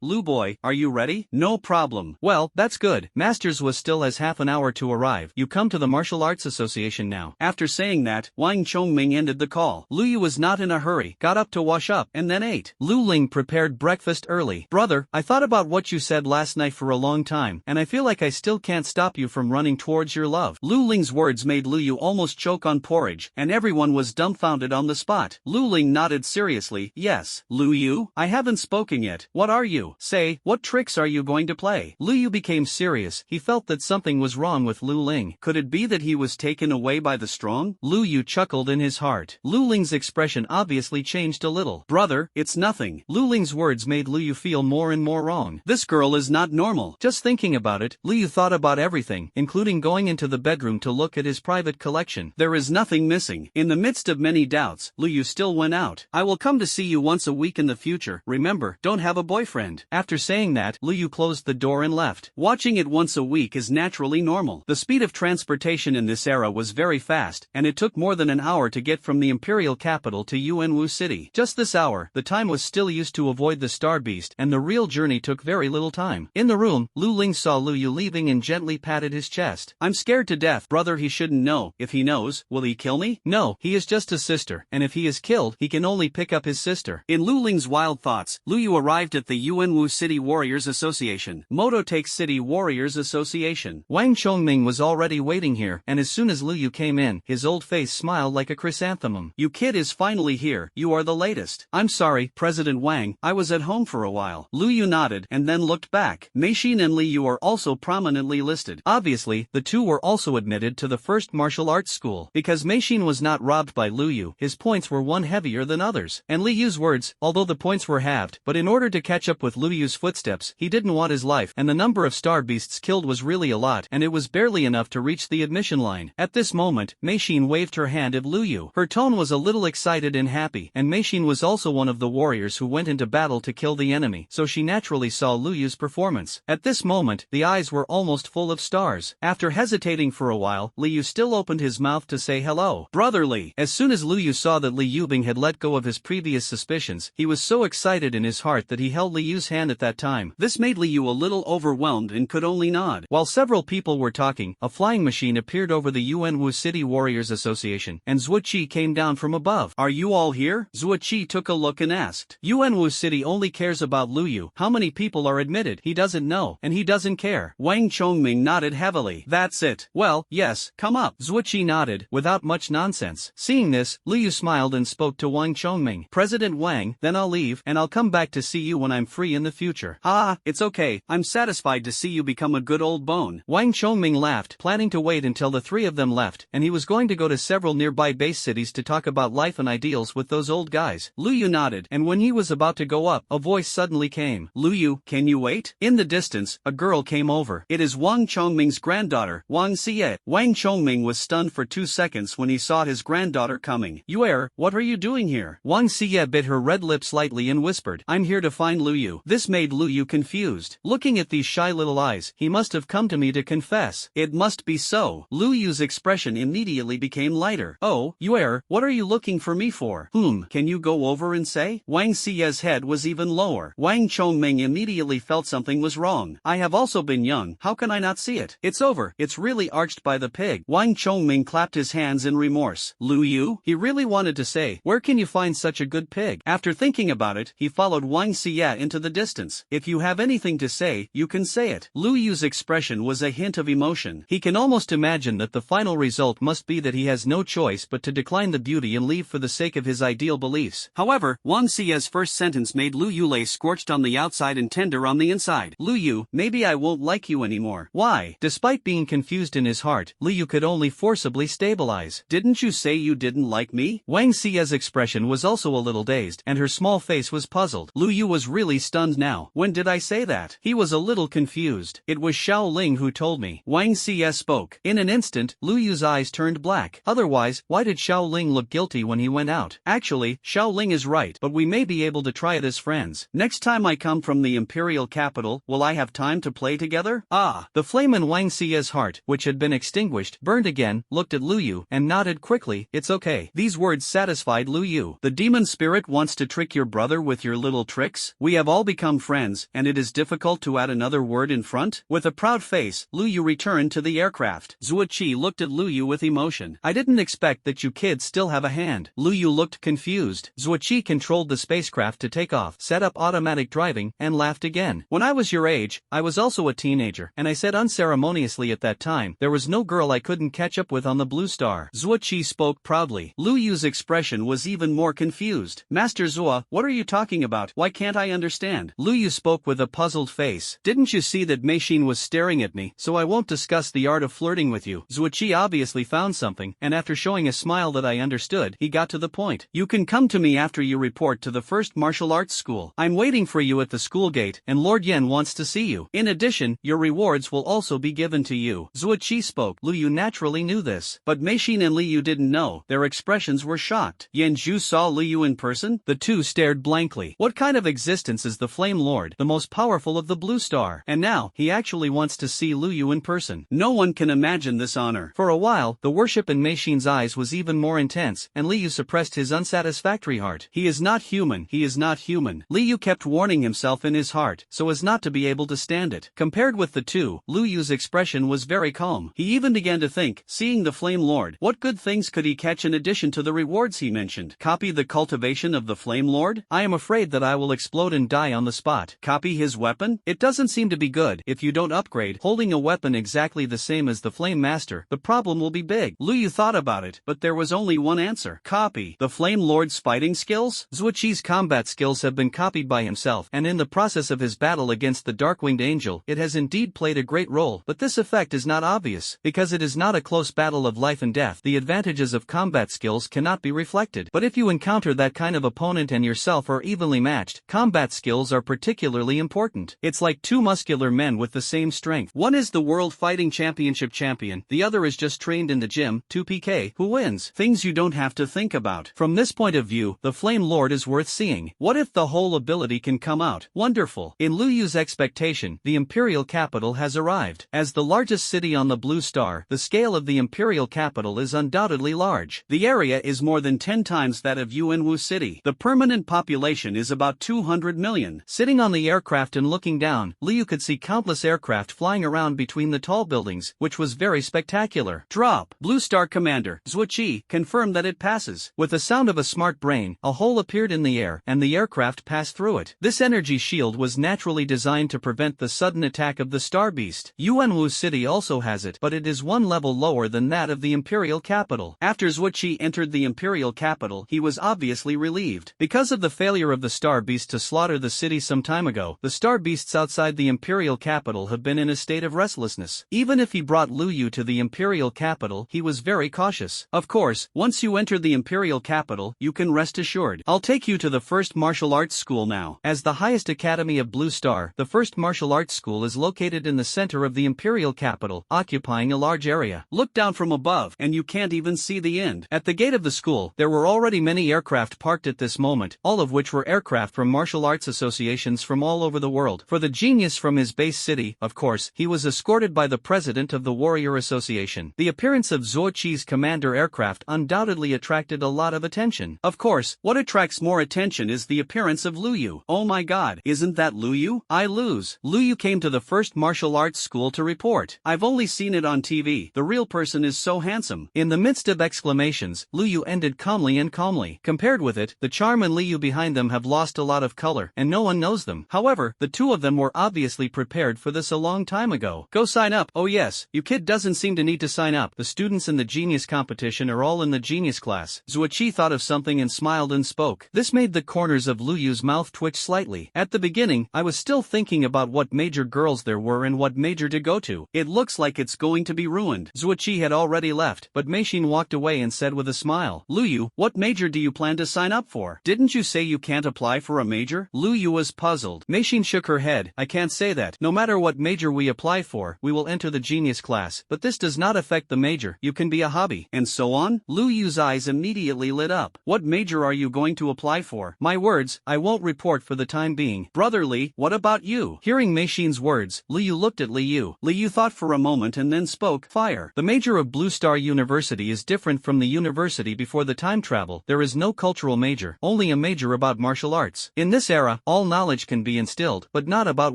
Lu boy, are you ready?" "No problem." "Well, that's good. Masters was still has half an hour to arrive. You come to the Martial Arts Association now." After saying that, Wang Chongming ended the call. Lu Yu was not in a hurry, got up to wash up, and then ate. Lu Ling prepared breakfast early. "Brother, I thought about what you said last night for a long time, and I feel like I still can't stop you from running towards your love." Lu Ling's words made Lu Yu almost choke on porridge, and everyone was dumbfounded on the spot. Lu Ling nodded seriously. "Yes." "Lu Yu, I haven't spoken yet. What are you? Say, what tricks are you going to play?" Lu Yu became serious. He felt that something was wrong with Lu Ling. Could it be that he was taken away by the strong? Lu Yu chuckled in his heart. Lu Ling's expression obviously changed a little. "Brother, it's nothing." Lu Ling's words made Lu Yu feel more and more wrong. This girl is not normal. Just thinking about it, Lu Yu thought about everything, including going into the bedroom to look at his private collection. There is nothing missing. In the midst of many doubts, Lu Yu still went out. "I will come to see you once a week in the future. Remember, don't have a boyfriend." After saying that, Lu Yu closed the door and left. Watching it once a week is naturally normal. The speed of transportation in this era was very fast, and it took more than an hour to get from the imperial capital to Yuanwu City. Just this hour, the time was still used to avoid the star beast, and the real journey took very little time. In the room, Lu Ling saw Lu Yu leaving and gently patted his chest. "I'm scared to death." "Brother, he shouldn't know. If he knows, will he kill me?" "No, he is just a sister, and if he is killed, he can only pick up his sister." In Lu Ling's wild thoughts, Lu Yu arrived at the Yuanwu City Warriors Association. Mototakes City Warriors Association. Wang Chongming was already waiting here, and as soon as Lu Yu came in, his old face smiled like a chrysanthemum. "You kid is finally here. You are the latest." "I'm sorry, President Wang, I was at home for a while." Lu Yu nodded and then looked back. Meishin and Li Yu are also prominently listed. Obviously, the two were also admitted to the first martial arts school. Because Meishin was not robbed by Lu Yu, his points were one heavier than others. And Li Yu's words, although the points were halved, but in order to catch up with Lu Yu's footsteps, he didn't want his life, and the number of star beasts killed was really a lot, and it was barely enough to reach the admission line. At this moment, Meishin waved her hand at Lu Yu. Her tone was a little excited and happy, and Meishin was also one of the warriors who went into battle to kill the enemy, so she naturally saw Lu Yu's performance. At this moment, the eyes were almost full of stars. After hesitating for a while, Li Yu still opened his mouth to say hello. "Brotherly." As soon as Lu Yu saw that Li Yubing had let go of his previous suspicions, he was so excited in his heart that he held Li Yu's hand at that time. This made Li Yu a little overwhelmed and could only nod. While several people were talking, a flying machine appeared over the Yuanwu City Warriors Association, and Zuoqi came down from above. "Are you all here?" Zuoqi took a look and asked. "Yuanwu City only cares about Lu Yu. How many people are admitted? He doesn't know, and he doesn't care." Wang Chongming nodded heavily. "That's it. Well, yes, come up." Zuoqi nodded, without much nonsense. Seeing this, Lu Yu smiled and spoke to Wang Chongming. "President Wang, then I'll leave, and I'll come back to see you when I'm free in the future. Ah, it's okay, I'm satisfied to see you become a good old bone. Wang Chongming laughed, planning to wait until the three of them left, and he was going to go to several nearby base cities to talk about life and ideals with those old guys. Lu Yu nodded, and when he was about to go up, a voice suddenly came. Lu Yu, can you wait? In the distance, a girl came over. It is Wang Chongming's granddaughter, Wang Xie. Wang Chongming was stunned for 2 seconds when he saw his granddaughter coming. Yuer, what are you doing here? Wang Xie bit her red lips lightly and whispered, I'm here to find Lu Yu. This made Lu Yu confused. Looking at these shy little eyes, he must have come to me to confess. It must be so. Lu Yu's expression immediately became lighter. Oh, Yuer, what are you looking for me for? Can you go over and say? Wang Xie's head was even lower. Wang Chongming immediately felt something was wrong. I have also been young, how can I not see it? It's over, it's really arched by the pig. Wang Chongming clapped his hands in remorse. Lu Yu? He really wanted to say, where can you find such a good pig? After thinking about it, he followed Wang Xie into the distance. If you have anything to say, you can say it. Lu Yu's expression was a hint of emotion. He can almost imagine that the final result must be that he has no choice but to decline the beauty and leave for the sake of his ideal beliefs. However, Wang Xie's first sentence made Lu Yu lay scorched on the outside and tender on the inside. Lu Yu, maybe I won't like you anymore. Why? Despite being confused in his heart, Lu Yu could only forcibly stabilize. Didn't you say you didn't like me? Wang Xie's expression was also a little dazed, and her small face was puzzled. Lu Yu was really stunned now. When did I say that? He was a little confused. It was Xiao Ling who told me. Wang Xie spoke. In an instant, Lu Yu's eyes turned black. Otherwise, why did Xiao Ling look guilty when he went out? Actually, Xiao Ling is right, but we may be able to try it as friends. Next time I come from the imperial capital, will I have time to play together? Ah! The flame in Wang Xie's heart, which had been extinguished, burned again, looked at Lu Yu, and nodded quickly. It's okay. These words satisfied Lu Yu. The demon spirit wants to trick your brother with your little tricks? We have all become friends, and it is difficult to add another word in front? With a proud face, Lu Yu returned to the aircraft. Zuoqi looked at Lu Yu with emotion. I didn't expect that you kids still have a hand. Lu Yu looked confused. Zuoqi controlled the spacecraft to take off, set up automatic driving, and laughed again. When I was your age, I was also a teenager, and I said unceremoniously at that time, there was no girl I couldn't catch up with on the Blue Star. Zuoqi spoke proudly. Lu Yu's expression was even more confused. Master Zua, what are you talking about? Why can't I understand? Lu Yu spoke with a puzzled face. Didn't you see that Mei Xin was staring at me, so I won't discuss the art of flirting with you. Zuoqi obviously found something, and after showing a smile that I understood, he got to the point. You can come to me after you report to the first martial arts school. I'm waiting for you at the school gate, and Lord Yen wants to see you. In addition, your rewards will also be given to you. Zuoqi spoke. Lu Yu naturally knew this, but Mei Xin and Li Yu didn't know. Their expressions were shocked. Yan Zhu saw Li Yu in person. The two stared blankly. What kind of existence is the Flame Lord, the most powerful of the Blue Star? And now, he actually wants to see Lu Yu in person. No one can imagine this honor. For a while, the worship in Mei Xin's eyes was even more intense, and Li Yu suppressed his unsatisfactory heart. He is not human, he is not human. Li Yu kept warning himself in his heart, so as not to be able to stand it. Compared with the two, Lu Yu's expression was very calm. He even began to think, seeing the Flame Lord, what good things could he catch in addition to the rewards he mentioned? Copy the cultivation of the Flame Lord? I am afraid that I will explode and die on the spot. Copy his weapon? It doesn't seem to be good. If you don't upgrade, holding a weapon exactly the same as the Flame Master, the problem will be big. Lu Yu thought about it, but there was only one answer. Copy the Flame Lord's fighting skills? Zuoqi's combat skills have been copied by himself, and in the process of his battle against the Dark-Winged Angel, it has indeed played a great role, but this effect is not obvious. Because it is not a close battle of life and death, the advantages of combat skills cannot be reflected. But if you encounter that kind of opponent and yourself are evenly matched, combat skills are particularly important. It's like two muscular men with the same strength. One is the World Fighting Championship champion, the other is just trained in the gym, 2PK. Who wins? Things you don't have to think about. From this point of view, the Flame Lord is worth seeing. What if the whole ability can come out? Wonderful. In Lu Yu's expectation, the imperial capital has arrived. As the largest city on the Blue Star, the scale of the imperial capital is undoubtedly large. The area is more than 10 times that of Yuanwu City. The permanent population is about 200 million. Sitting on the aircraft and looking down, Lu Yu could see countless aircraft flying around between the tall buildings, which was very spectacular. Drop. Blue Star Commander, Zuoqi, confirmed that it passes. With the sound of a smart brain, a hole appeared in the air, and the aircraft passed through it. This energy shield was naturally designed to prevent the sudden attack of the Star Beast. Yuanwu City also has it, but it is one level lower than that of the imperial capital. After Zuoqi entered the imperial capital, he was obviously relieved. Because of the failure of the the star beast to slaughter the city some time ago. The star beasts outside the imperial capital have been in a state of restlessness. Even if he brought Lu Yu to the imperial capital, he was very cautious. Of course, once you enter the imperial capital, you can rest assured. I'll take you to the first martial arts school now. As the highest academy of Blue Star, the first martial arts school is located in the center of the imperial capital, occupying a large area. Look down from above, and you can't even see the end. At the gate of the school, there were already many aircraft parked at this moment, all of which were aircraft from martial arts associations from all over the world. For the genius from his base city, of course, he was escorted by the president of the Warrior Association. The appearance of Zuo Qi's commander aircraft undoubtedly attracted a lot of attention. Of course, what attracts more attention is the appearance of Lu Yu. Oh my god, isn't that Lu Yu? I lose. Lu Yu came to the first martial arts school to report. I've only seen it on TV. The real person is so handsome. In the midst of exclamations, Lu Yu ended calmly and calmly. Compared with it, the charm and Lu Yu behind them have lost a lot of color, and no one knows them. However, the two of them were obviously prepared for this a long time ago. Go sign up. Oh yes, you kid doesn't seem to need to sign up. The students in the genius competition are all in the genius class. Zuo Qi thought of something and smiled and spoke. This made the corners of Lu Yu's mouth twitch slightly. At the beginning, I was still thinking about what major girls there were and what major to go to. It looks like it's going to be ruined. Zuo Qi had already left, but Mei Xin walked away and said with a smile, Lu Yu, what major do you plan to sign up for? Didn't you say you can't apply for a major? Lu Yu was puzzled. Mei Xin shook her head. I can't say that. No matter what major we apply for, we will enter the genius class, but this does not affect the major. You can be a hobby. And so on? Lu Yu's eyes immediately lit up. What major are you going to apply for? My words, I won't report for the time being. Brother Li, what about you? Hearing Mei Xin's words, Lu Yu looked at Li Yu. Li Yu thought for a moment and then spoke. Fire. The major of Blue Star University is different from the university before the time travel. There is no cultural major, only a major about martial arts. In this era, all knowledge can be instilled, but not about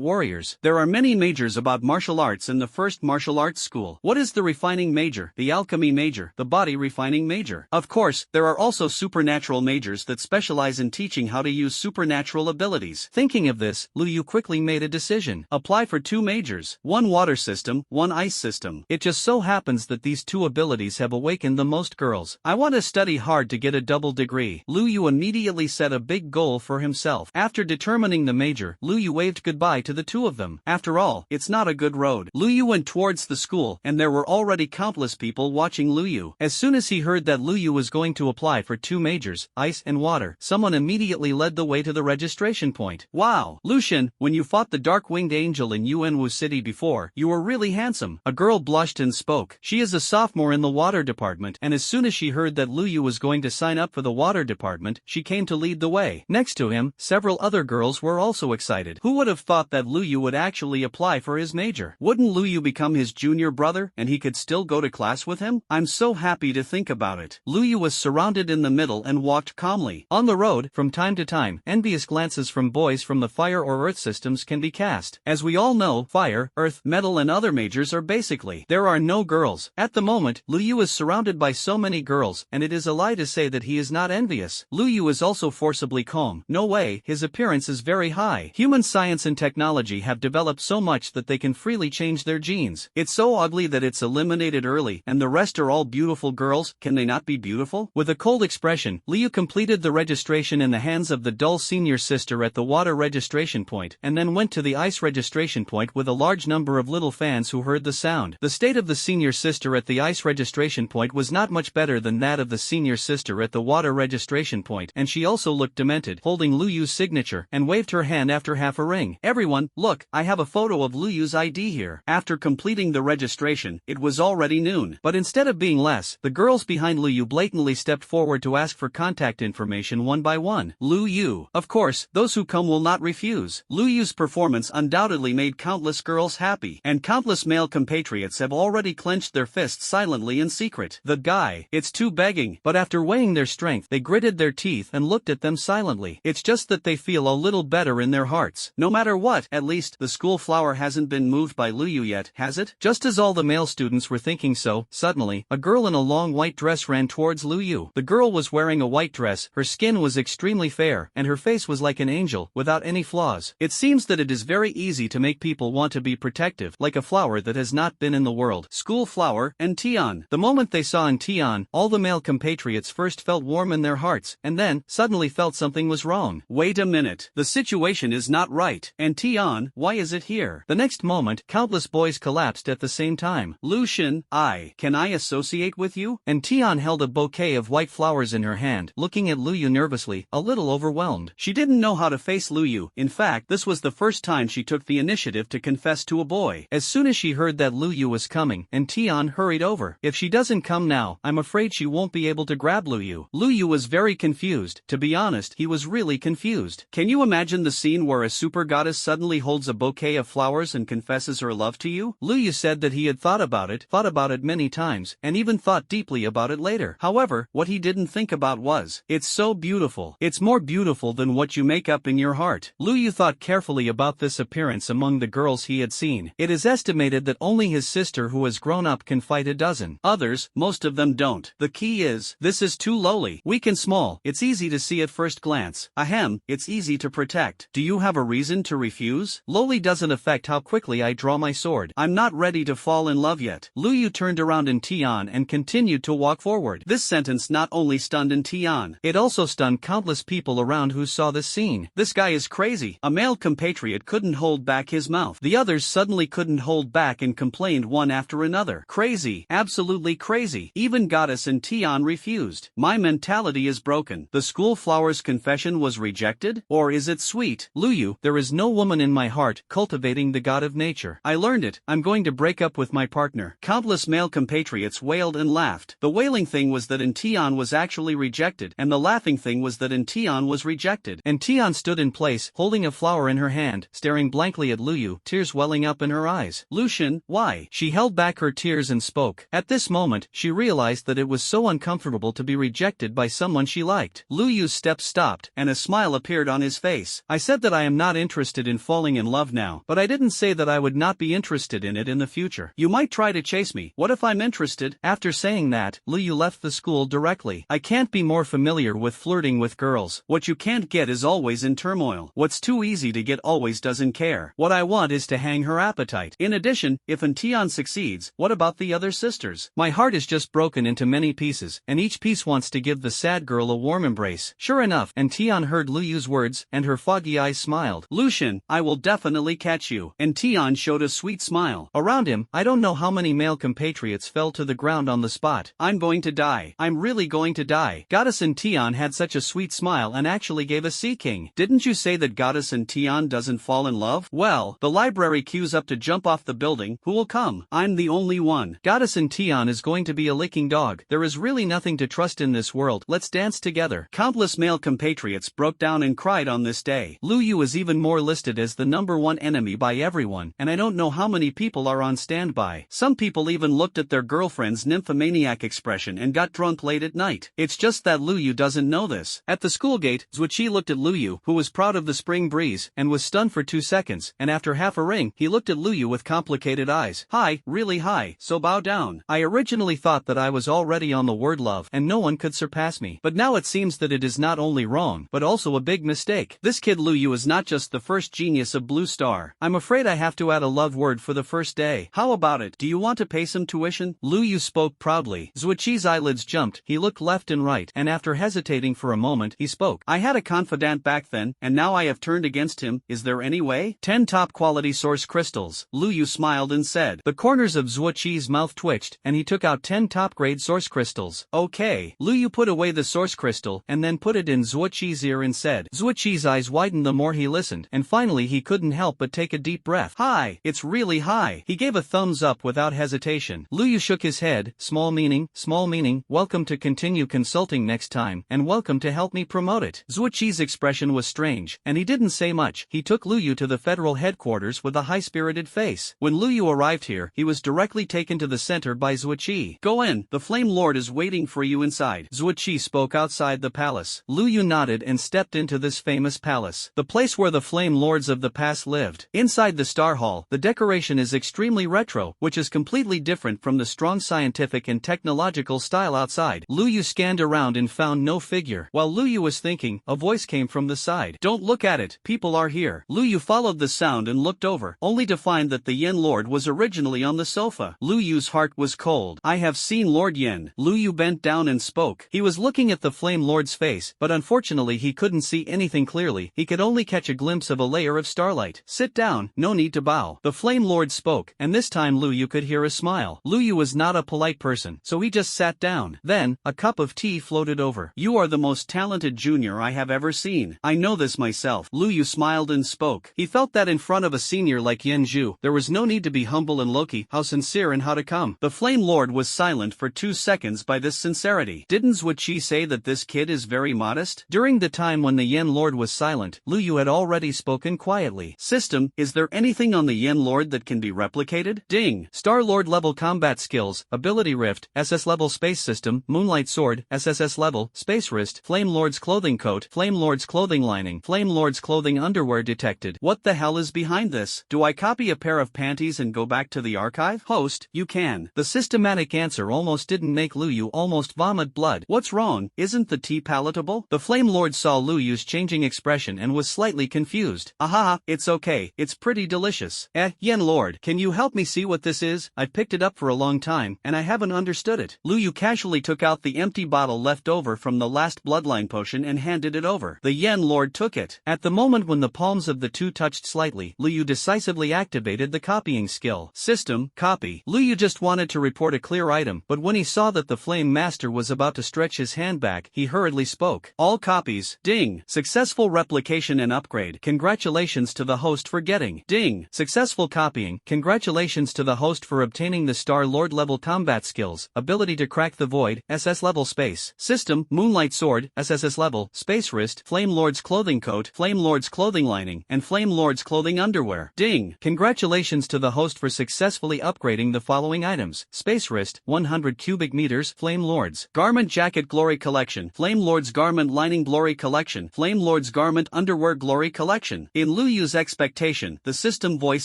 warriors. There are many majors about martial arts in the first martial arts school. What is the refining major? The alchemy major, the body refining major. Of course, there are also supernatural majors that specialize in teaching how to use supernatural abilities. Thinking of this, Lu Yu quickly made a decision. Apply for 2 majors, 1 water system, 1 ice system. It just so happens that these 2 abilities have awakened the most girls. I want to study hard to get a double degree. Lu Yu immediately set a big goal for himself. After determining the major, Lu Yu waved goodbye to the 2 of them. After all, it's not a good road. Lu Yu went towards the school, and there were already countless people watching Lu Yu. As soon as he heard that Lu Yu was going to apply for 2 majors, ice and water, someone immediately led the way to the registration point. Wow! Lucian, when you fought the dark-winged angel in Yuanwu City before, you were really handsome. A girl blushed and spoke. She is a sophomore in the water department, and as soon as she heard that Lu Yu was going to sign up for the water department, she came to lead the way. Next to him, several other girls were also excited. Who would have thought that Lu Yu would actually apply for his major? Wouldn't Lu Yu become his junior brother, and he could still go to class with him? I'm so happy to think about it. Lu Yu was surrounded in the middle and walked calmly. On the road, from time to time, envious glances from boys from the fire or earth systems can be cast. As we all know, fire, earth, metal and other majors are basically. There are no girls. At the moment, Lu Yu is surrounded by so many girls, and it is a lie to say that he is not envious. Lu Yu is also forcibly calm. No way, his appearance is very high. Human science and technology have developed so much that they can freely change their genes. It's so ugly that it's eliminated early, and the rest are all beautiful girls. Can they not be beautiful? With a cold expression, Lu Yu completed the registration in the hands of the dull senior sister at the water registration point, and then went to the ice registration point with a large number of little fans who heard the sound. The state of the senior sister at the ice registration point was not much better than that of the senior sister at the water registration point, and she also looked demented, holding Lu Yu's signature, and waved her hand after half a ring. Everyone, look, I have a photo of Lu Yu's ID here. After completing the registration, it was already noon. But instead of being less, the girls behind Lu Yu blatantly stepped forward to ask for contact information one by one. Lu Yu. Of course, those who come will not refuse. Lu Yu's performance undoubtedly made countless girls happy, and countless male compatriots have already clenched their fists silently in secret. The guy, it's too begging. But after weighing their strength, they gritted their teeth and looked at them silently. It's just that they feel a little better in their hearts. No matter what, at least, the school flower hasn't been moved by Lu Yu yet, has it? Just as all the male students were thinking so, suddenly, a girl in a long white dress ran towards Lu Yu. The girl was wearing a white dress, her skin was extremely fair, and her face was like an angel, without any flaws. It seems that it is very easy to make people want to be protective, like a flower that has not been in the world. School flower, and Tian. The moment they saw Tian, all the male compatriots first felt warm in their hearts, and then, suddenly felt something was is wrong. Wait a minute. The situation is not right. And Tian, why is it here? The next moment, countless boys collapsed at the same time. Lucian, can I associate with you? And Tian held a bouquet of white flowers in her hand, looking at Luyu nervously, a little overwhelmed. She didn't know how to face Luyu. In fact, this was the first time she took the initiative to confess to a boy. As soon as she heard that Luyu was coming, and Tian hurried over. If she doesn't come now, I'm afraid she won't be able to grab Luyu. Luyu was very confused. To be honest, he was really confused. Can you imagine the scene where a super goddess suddenly holds a bouquet of flowers and confesses her love to you? Luyu said that he had thought about it many times, and even thought deeply about it later. However, what he didn't think about was, it's so beautiful. It's more beautiful than what you make up in your heart. Luyu thought carefully about this appearance among the girls he had seen. It is estimated that only his sister who has grown up can fight a dozen. Others, most of them don't. The key is, this is too lowly. Weak and small, it's easy to see at first glance. Ahem, it's easy to protect. Do you have a reason to refuse? Lowly doesn't affect how quickly I draw my sword. I'm not ready to fall in love yet. Luyu turned around in Tian and continued to walk forward. This sentence not only stunned in Tian, it also stunned countless people around who saw this scene. This guy is crazy. A male compatriot couldn't hold back his mouth. The others suddenly couldn't hold back and complained one after another. Crazy. Absolutely crazy. Even Goddess and Tian refused. My mentality is broken. The school flower's confession was rejected? Or is it sweet? Luyu, there is no woman in my heart cultivating the god of nature. I learned it. I'm going to break up with my partner. Countless male compatriots wailed and laughed. The wailing thing was that in Tian was actually rejected, and the laughing thing was that in Tian was rejected. And Tian stood in place, holding a flower in her hand, staring blankly at Luyu, tears welling up in her eyes. Lucian, why? She held back her tears and spoke. At this moment, she realized that it was so uncomfortable to be rejected by someone she liked. Luyu's steps stopped, and a smile appeared on his face. I said that I am not interested in falling in love now, but I didn't say that I would not be interested in it in the future. You might try to chase me. What if I'm interested? After saying that, Luyu left the school directly. I can't be more familiar with flirting with girls. What you can't get is always in turmoil. What's too easy to get always doesn't care. What I want is to hang her appetite. In addition, if Tian succeeds, what about the other sisters? My heart is just broken into many pieces, and each piece wants to give the sad girl a warm embrace. Sure enough, and Tian heard Luyu's words, and her foggy eyes smiled. Lucian, I will definitely catch you. And Tian showed a sweet smile. Around him, I don't know how many male compatriots fell to the ground on the spot. I'm going to die. I'm really going to die. Goddess and Tian had such a sweet smile and actually gave a sea king. Didn't you say that Goddess and Tian doesn't fall in love? Well, the library queues up to jump off the building. Who will come? I'm the only one. Goddess and Tian is going to be a licking dog. There is really nothing to trust in this world. Let's dance together. Countless male compatriots broke down and cried on this day. Luyu is even more listed as the #1 enemy by everyone, and I don't know how many people are on standby. Some people even looked at their girlfriend's nymphomaniac expression and got drunk late at night. It's just that Luyu doesn't know this. At the school gate, Zuiqi looked at Luyu, who was proud of the spring breeze, and was stunned for 2 seconds, and after half a ring, he looked at Luyu with complicated eyes. Hi, really high, so bow down. I originally thought that I was already on the word love, and no one could surpass me. But now it seems that it is not only wrong, but also a big mistake. This kid Luyu is not just the first genius of Blue Star. I'm afraid I have to add a love word for the first day. How about it? Do you want to pay some tuition? Luyu spoke proudly. Zuiqi's eyelids jumped, he looked left and right, and after hesitating for a moment, he spoke. I had a confidant back then, and now I have turned against him. Is there any way? 10 top-quality source crystals. Luyu smiled and said. The corners of Zuiqi's mouth twitched, and he took out 10 top-grade source crystals. Okay. Luyu put away the source crystal, and then put it in Zuiqi's ear and said. Zuiqi's eyes widened the more he listened, and finally he couldn't help but take a deep breath. Hi, it's really high. He gave a thumbs up without hesitation. Luyu shook his head. Small meaning, welcome to continue consulting next time, and welcome to help me promote it. Zuiqi's expression was strange, and he didn't say much. He took Luyu to the federal headquarters with a high-spirited face. When Luyu arrived here, he was directly taken to the center by Zuiqi. Go in, the Flame Lord is waiting for you inside. Zuiqi spoke outside the palace. Luyu nodded and stepped into this famous palace, the place where the Flame Lords of the past lived. Inside the Star Hall, the decoration is extremely retro, which is completely different from the strong scientific and technological style outside. Luyu scanned around and found no figure. While Luyu was thinking, a voice came from the side. Don't look at it, people are here. Luyu followed the sound and looked over, only to find that the Yen Lord was originally on the sofa. Luyu's heart was cold. I have seen Lord Yen. Luyu bent down and spoke. He was looking at the Flame Lord's face, but unfortunately Fortunately he couldn't see anything clearly, he could only catch a glimpse of a layer of starlight. Sit down, no need to bow. The Flame Lord spoke, and this time Lu Yu could hear a smile. Lu Yu was not a polite person, so he just sat down. Then, a cup of tea floated over. You are the most talented junior I have ever seen. I know this myself. Lu Yu smiled and spoke. He felt that in front of a senior like Yen Zhu, there was no need to be humble and low-key, how sincere and how to come. The Flame Lord was silent for 2 seconds by this sincerity. Didn't Zhuqi say that this kid is very modest? During the time when the Yen Lord was silent, Lu Yu had already spoken quietly. System, is there anything on the Yen Lord that can be replicated? Ding. Star Lord level combat skills, ability rift, SS-level space system, moonlight sword, SSS-level, space wrist, Flame Lord's clothing coat, Flame Lord's clothing lining, Flame Lord's clothing underwear detected. What the hell is behind this? Do I copy a pair of panties and go back to the archive? Host, you can. The systematic answer almost didn't make Lu Yu almost vomit blood. What's wrong? Isn't the tea palatable? The Flame Lord saw Lu Yu's changing expression and was slightly confused. Aha, it's okay, it's pretty delicious. Yen Lord, can you help me see what this is? I've picked it up for a long time, and I haven't understood it. Lu Yu casually took out the empty bottle left over from the last bloodline potion and handed it over. The Yen Lord took it. At the moment when the palms of the two touched slightly, Lu Yu decisively activated the copying skill. System, copy. Lu Yu just wanted to report a clear item, but when he saw that the Flame Master was about to stretch his hand back, he hurriedly spoke. All copies. Ding. Successful replication and upgrade. Congratulations to the host for getting. Ding. Successful copying. Congratulations to the host for obtaining the Star Lord level combat skills. Ability to crack the void, SS level space. System, moonlight sword, SSS level, space wrist, Flame Lord's clothing coat, Flame Lord's clothing lining, and Flame Lord's clothing underwear. Ding. Congratulations to the host for successfully upgrading the following items. Space wrist, 100 cubic meters, Flame Lord's garment jacket glory collection, Flame Lord's garment lining glory collection, Flame Lord's garment underwear glory collection. In Lu Yu's expectation, the system voice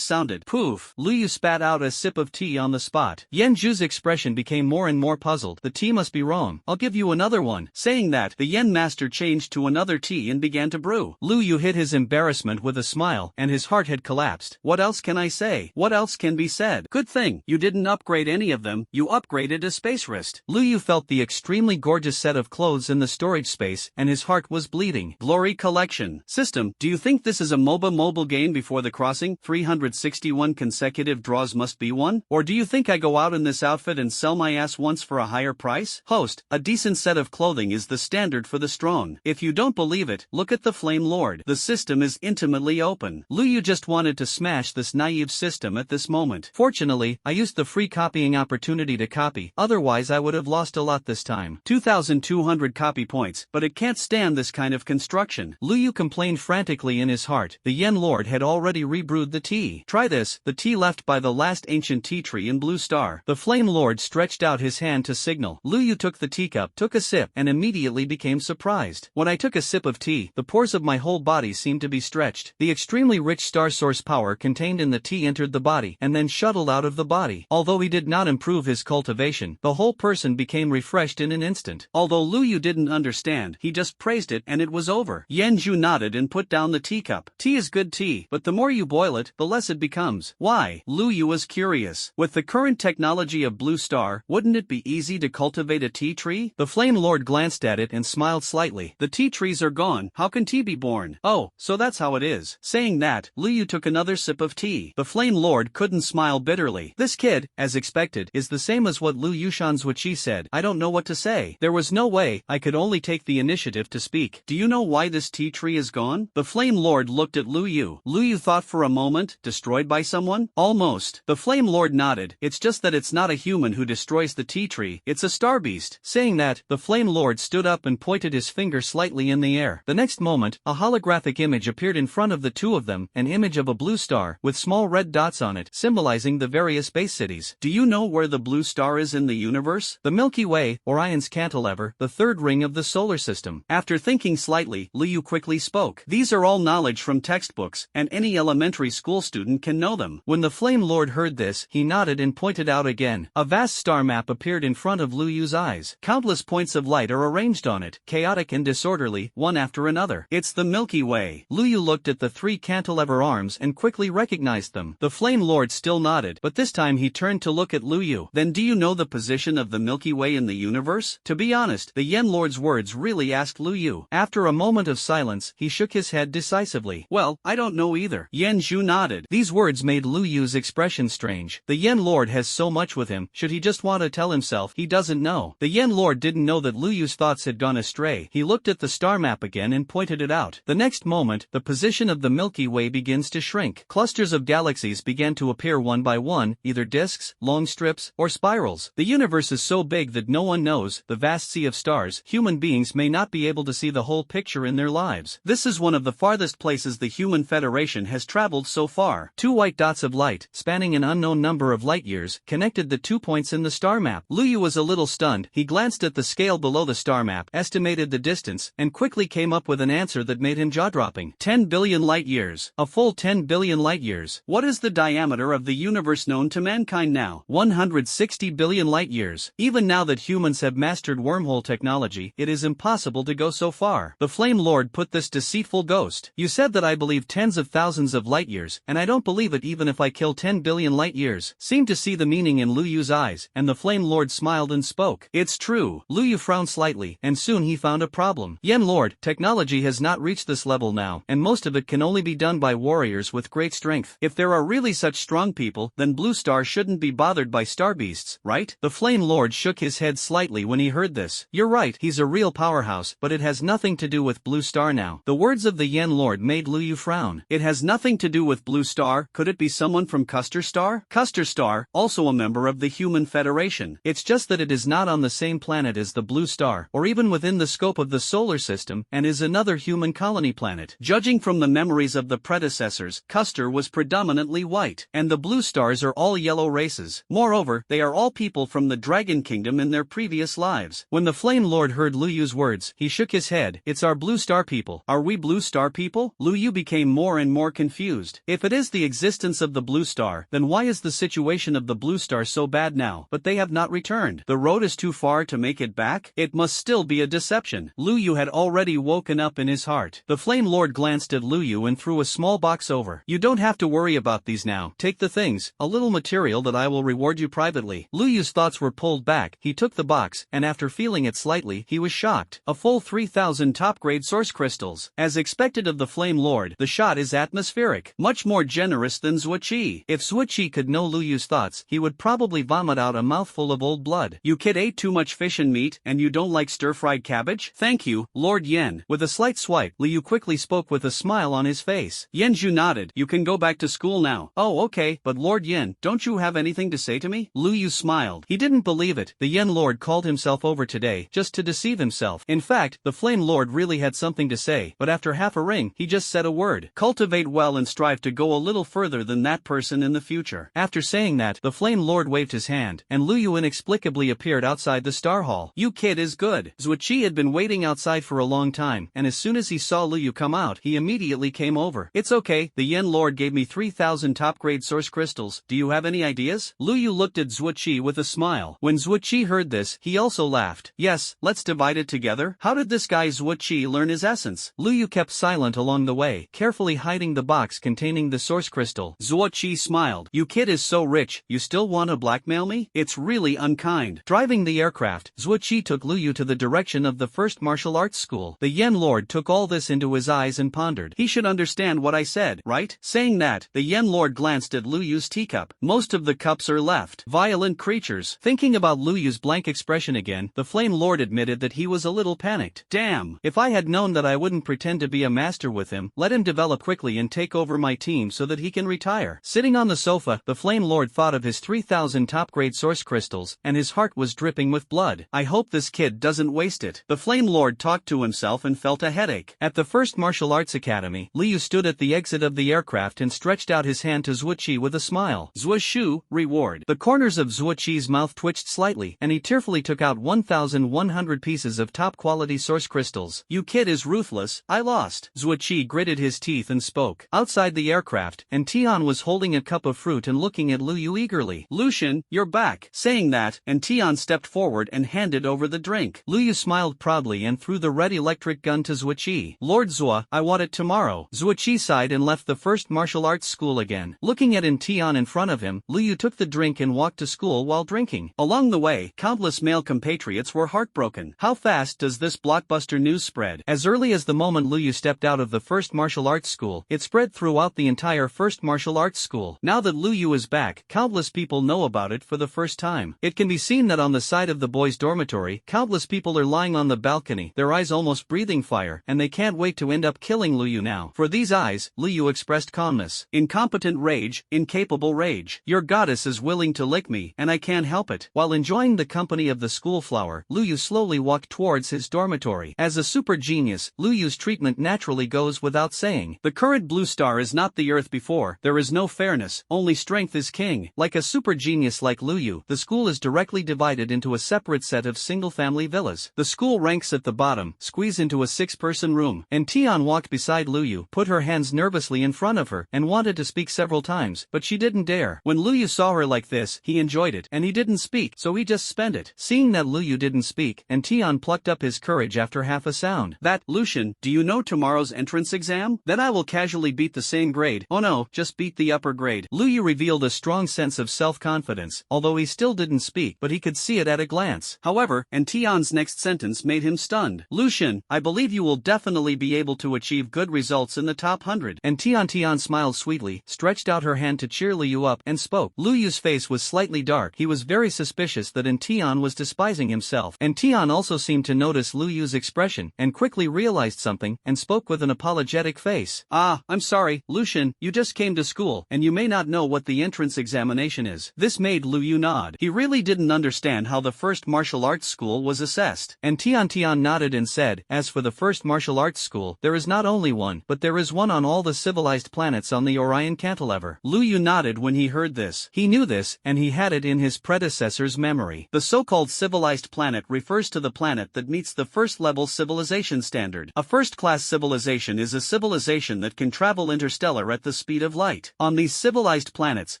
sounded. Poof. Lu Yu spat out a sip of tea on the spot. Yen Zhu's expression became more and more puzzled. The tea must be wrong. I'll give you another one. Saying that, the Yen Master changed to another tea and began to brew. Lu Yu hid his embarrassment with a smile, and his heart had collapsed. What else can I say? What else can be said? Good thing you didn't upgrade any of them, you upgraded a space wrist. Lu Yu felt the extremely gorgeous set of clothes in the storage space, and his heart was bleeding. Glory collection. System, do you think this is a MOBA mobile game before the crossing? 361 consecutive draws must be won? Or do you think I go out in this outfit and sell my ass once for a higher price? Host, a decent set of clothing is the standard for the strong. If you don't believe it, look at the Flame Lord. The system is intimately open. Lu Yu just wanted to smash this naive system at this moment. Fortunately, I used the free copying opportunity to copy, otherwise I would have lost a lot this time. 2,200 copy points, but it can't stand this kind of construction. Lu Yu complained frantically in his heart. The Yen Lord had already rebrewed the tea. Try this, the tea left by the last ancient tea tree in Blue Star. The Flame Lord stretched out his hand to signal. Lu Yu took the teacup, took a sip, and immediately became surprised. When I took a sip of tea, the pores of my whole body seemed to be stretched. The extremely rich star source power contained in the tea entered the body, and then shuttled out of the body. Although he did not improve his cultivation, the whole person became refreshed in an instant. Although Lu Yu didn't understand, he just praised it and it was over. Yen Zhu nodded and put down the teacup. Tea is good tea, but the more you boil it, the less it becomes. Why? Lu Yu was curious. With the current technology of Blue Star, wouldn't it be easy to cultivate a tea tree? The Flame Lord glanced at it and smiled slightly. The tea trees are gone, how can tea be born? Oh, so that's how it is. Saying that, Lu Yu took another sip of tea. The Flame Lord couldn't smile bitterly. This kid, as expected, is the same as what Lu Yushan's Zhuqi said. I don't know what to say. There was no way, I could only take the initiative to speak. Do you know why this tea tree is gone? The Flame Lord looked at Lu Yu. Lu Yu thought for a moment, destroyed by someone? Almost. The Flame Lord nodded. It's just that it's not a human who destroys the tea tree, it's a star beast. Saying that, the Flame Lord stood up and pointed his finger slightly in the air. The next moment, a holographic image appeared in front of the two of them, an image of a blue star, with small red dots on it, symbolizing the various base cities. Do you know where the blue star is in the universe? The Milky Way, Orion's cantilever, the third ring of the solar system. After thinking slightly, Lu Yu quickly spoke. These are all knowledge from textbooks, and any elementary school student can know them. When the Flame Lord heard this, he nodded and pointed out again. A vast star map appeared in front of Lu Yu's eyes. Countless points of light are arranged on it, chaotic and disorderly, one after another. It's the Milky Way. Lu Yu looked at the three cantilever arms and quickly recognized them. The Flame Lord still nodded, but this time he turned to look at Lu Yu. Then do you know the position of the Milky Way in the universe? To be honest, the Yen Lord's words really asked Lu Yu. Yu. After a moment of silence, he shook his head decisively. Well, I don't know either. Yan Zhu nodded. These words made Lu Yu's expression strange. The Yen Lord has so much with him, should he just want to tell himself he doesn't know? The Yen Lord didn't know that Lu Yu's thoughts had gone astray. He looked at the star map again and pointed it out. The next moment, the position of the Milky Way begins to shrink. Clusters of galaxies began to appear one by one, either disks, long strips, or spirals. The universe is so big that no one knows, the vast sea of stars. Human beings may not be able to see the whole picture in their lives. This is one of the farthest places the human Federation has traveled so far. Two white dots of light, spanning an unknown number of light years, connected the 2 points in the star map. Lu Yu was a little stunned. He glanced at the scale below the star map, estimated the distance, and quickly came up with an answer that made him jaw-dropping. 10 billion light years. A full 10 billion light years. What is the diameter of the universe known to mankind now? 160 billion light years. Even now that humans have mastered wormhole technology, it is impossible to go so far. The Flame Lord put this deceitful ghost. You said that I believe tens of thousands of light years, and I don't believe it even if I kill 10 billion light years. Seemed to see the meaning in Lu Yu's eyes, and the Flame Lord smiled and spoke. It's true. Lu Yu frowned slightly, and soon he found a problem. Yen Lord, technology has not reached this level now, and most of it can only be done by warriors with great strength. If there are really such strong people, then Blue Star shouldn't be bothered by star beasts, right? The Flame Lord shook his head slightly when he heard this. You're right, he's a real powerhouse, but it has nothing to do with Blue Star now. The words of the Yen Lord made Lu Yu frown. It has nothing to do with Blue Star? Could it be someone from Custer Star? Custer Star, also a member of the Human Federation. It's just that it is not on the same planet as the Blue Star, or even within the scope of the solar system, and is another human colony planet. Judging from the memories of the predecessors, Custer was predominantly white, and the Blue Stars are all yellow races. Moreover, they are all people from the Dragon Kingdom in their previous lives. When the Flame Lord heard Lu Yu's words, he shook his head. It's our Blue Star people. Are we Blue Star people? Lu Yu became more and more confused. If it is the existence of the Blue Star, then why is the situation of the Blue Star so bad now? But they have not returned. The road is too far to make it back? It must still be a deception. Lu Yu had already woken up in his heart. The Flame Lord glanced at Lu Yu and threw a small box over. You don't have to worry about these now. Take the things, a little material that I will reward you privately. Lu Yu's thoughts were pulled back. He took the box, and after feeling it slightly, he was shocked. A full 3,000 top-grade source crystals. As expected of the Flame Lord, the shot is atmospheric. Much more generous than Zuoqi. If Zuoqi could know Lu Yu's thoughts, he would probably vomit out a mouthful of old blood. You kid ate too much fish and meat, and you don't like stir-fried cabbage? Thank you, Lord Yen. With a slight swipe, Lu Yu quickly spoke with a smile on his face. Yen Zhu nodded. You can go back to school now. Oh, okay, but Lord Yen, don't you have anything to say to me? Lu Yu smiled. He didn't believe it. The Yen Lord called himself over today, just to deceive himself. In fact, the Flame Lord really had something to say, but after half a ring, he just said a word. Cultivate well and strive to go a little further than that person in the future. After saying that, the Flame Lord waved his hand, and Lu Yu inexplicably appeared outside the Star Hall. You kid is good. Zuoqi had been waiting outside for a long time, and as soon as he saw Lu Yu come out, he immediately came over. It's okay, the Yen Lord gave me 3,000 top-grade source crystals. Do you have any ideas? Lu Yu looked at Zuoqi with a smile. When Zuoqi heard this, he also laughed. Yes, let's divide it together. How did this guy Zuoqi learn his essence? Lu Yu kept silent along the way, carefully hiding the box containing the source crystal. Zuoqi smiled. You kid is so rich, you still want to blackmail me? It's really unkind. Driving the aircraft, Zuoqi took Lu Yu to the direction of the first martial arts school. The Yen Lord took all this into his eyes and pondered. He should understand what I said, right? Saying that, the Yen Lord glanced at Lu Yu's teacup. Most of the cups are left. Violent creatures. Thinking about Lu Yu's blank expression again, the Flame Lord admitted that he was a little panicked. Damn, if I had known that I wouldn't pretend to be a master with him, let him develop quickly and take over my team so that he can retire. Sitting on the sofa, the Flame Lord thought of his 3,000 top-grade source crystals, and his heart was dripping with blood. I hope this kid doesn't waste it. The Flame Lord talked to himself and felt a headache. At the first martial arts academy, Lu Yu stood at the exit of the aircraft and stretched out his hand to Zuoqi with a smile. Zuoshu, reward. The corners of Zuoqi's mouth twitched slightly, and he tearfully took out 1,100 pieces of top-quality source crystals. You kid is ruthless. I lost. Zuoqi gritted his teeth and spoke. Outside the aircraft, and Tian was holding a cup of fruit and looking at Lu Yu eagerly. Lucian, you're back. Saying that, and Tian stepped forward and handed over the drink. Lu Yu smiled proudly and threw the red electric gun to Zuoqi. Lord Zua, I want it tomorrow. Zuoqi sighed and left the first martial arts school again. Looking at Tian in front of him, Lu Yu took the drink and walked to school while drinking. Along the way, countless male compatriots were heartbroken. How fast does this blockbuster blockbuster news spread. As early as the moment Lu Yu stepped out of the first martial arts school, it spread throughout the entire first martial arts school. Now that Lu Yu is back, countless people know about it for the first time. It can be seen that on the side of the boys' dormitory, countless people are lying on the balcony, their eyes almost breathing fire, and they can't wait to end up killing Lu Yu now. For these eyes, Lu Yu expressed calmness. Incompetent rage, incapable rage. Your goddess is willing to lick me, and I can't help it. While enjoying the company of the school flower, Lu Yu slowly walked towards his dormitory. As a super genius, Lu Yu's treatment naturally goes without saying. The current blue star is not the earth before. There is no fairness, only strength is king. Like a super genius like Lu Yu, the school is directly divided into a separate set of single-family villas. The school ranks at the bottom, squeeze into a 6-person room, and Tian walked beside Lu Yu, put her hands nervously in front of her, and wanted to speak several times, but she didn't dare. When Lu Yu saw her like this, he enjoyed it, and he didn't speak, so he just spent it. Seeing that Lu Yu didn't speak, and Tian plucked up his courage after half a sound. That, Lucian, do you know tomorrow's entrance exam? Then I will casually beat the same grade. Oh no, just beat the upper grade. Lu Yu revealed a strong sense of self-confidence, although he still didn't speak, but he could see it at a glance. However, and Tian's next sentence made him stunned. Lucian, I believe you will definitely be able to achieve good results in the top 100. And Tian smiled sweetly, stretched out her hand to cheer Lu Yu up, and spoke. Lu Yu's face was slightly dark. He was very suspicious that Tian was despising himself. And Tian also seemed to notice Lu Yu's expression, and quickly realized something, and spoke with an apologetic face. Ah, I'm sorry, Lucian, you just came to school, and you may not know what the entrance examination is. This made Lu Yu nod. He really didn't understand how the first martial arts school was assessed. And Tian nodded and said, as for the first martial arts school, there is not only one, but there is one on all the civilized planets on the Orion cantilever. Lu Yu nodded when he heard this. He knew this, and he had it in his predecessor's memory. The so-called civilized planet refers to the planet that meets the first-level civilization standard. A first-class civilization is a civilization that can travel interstellar at the speed of light. On these civilized planets,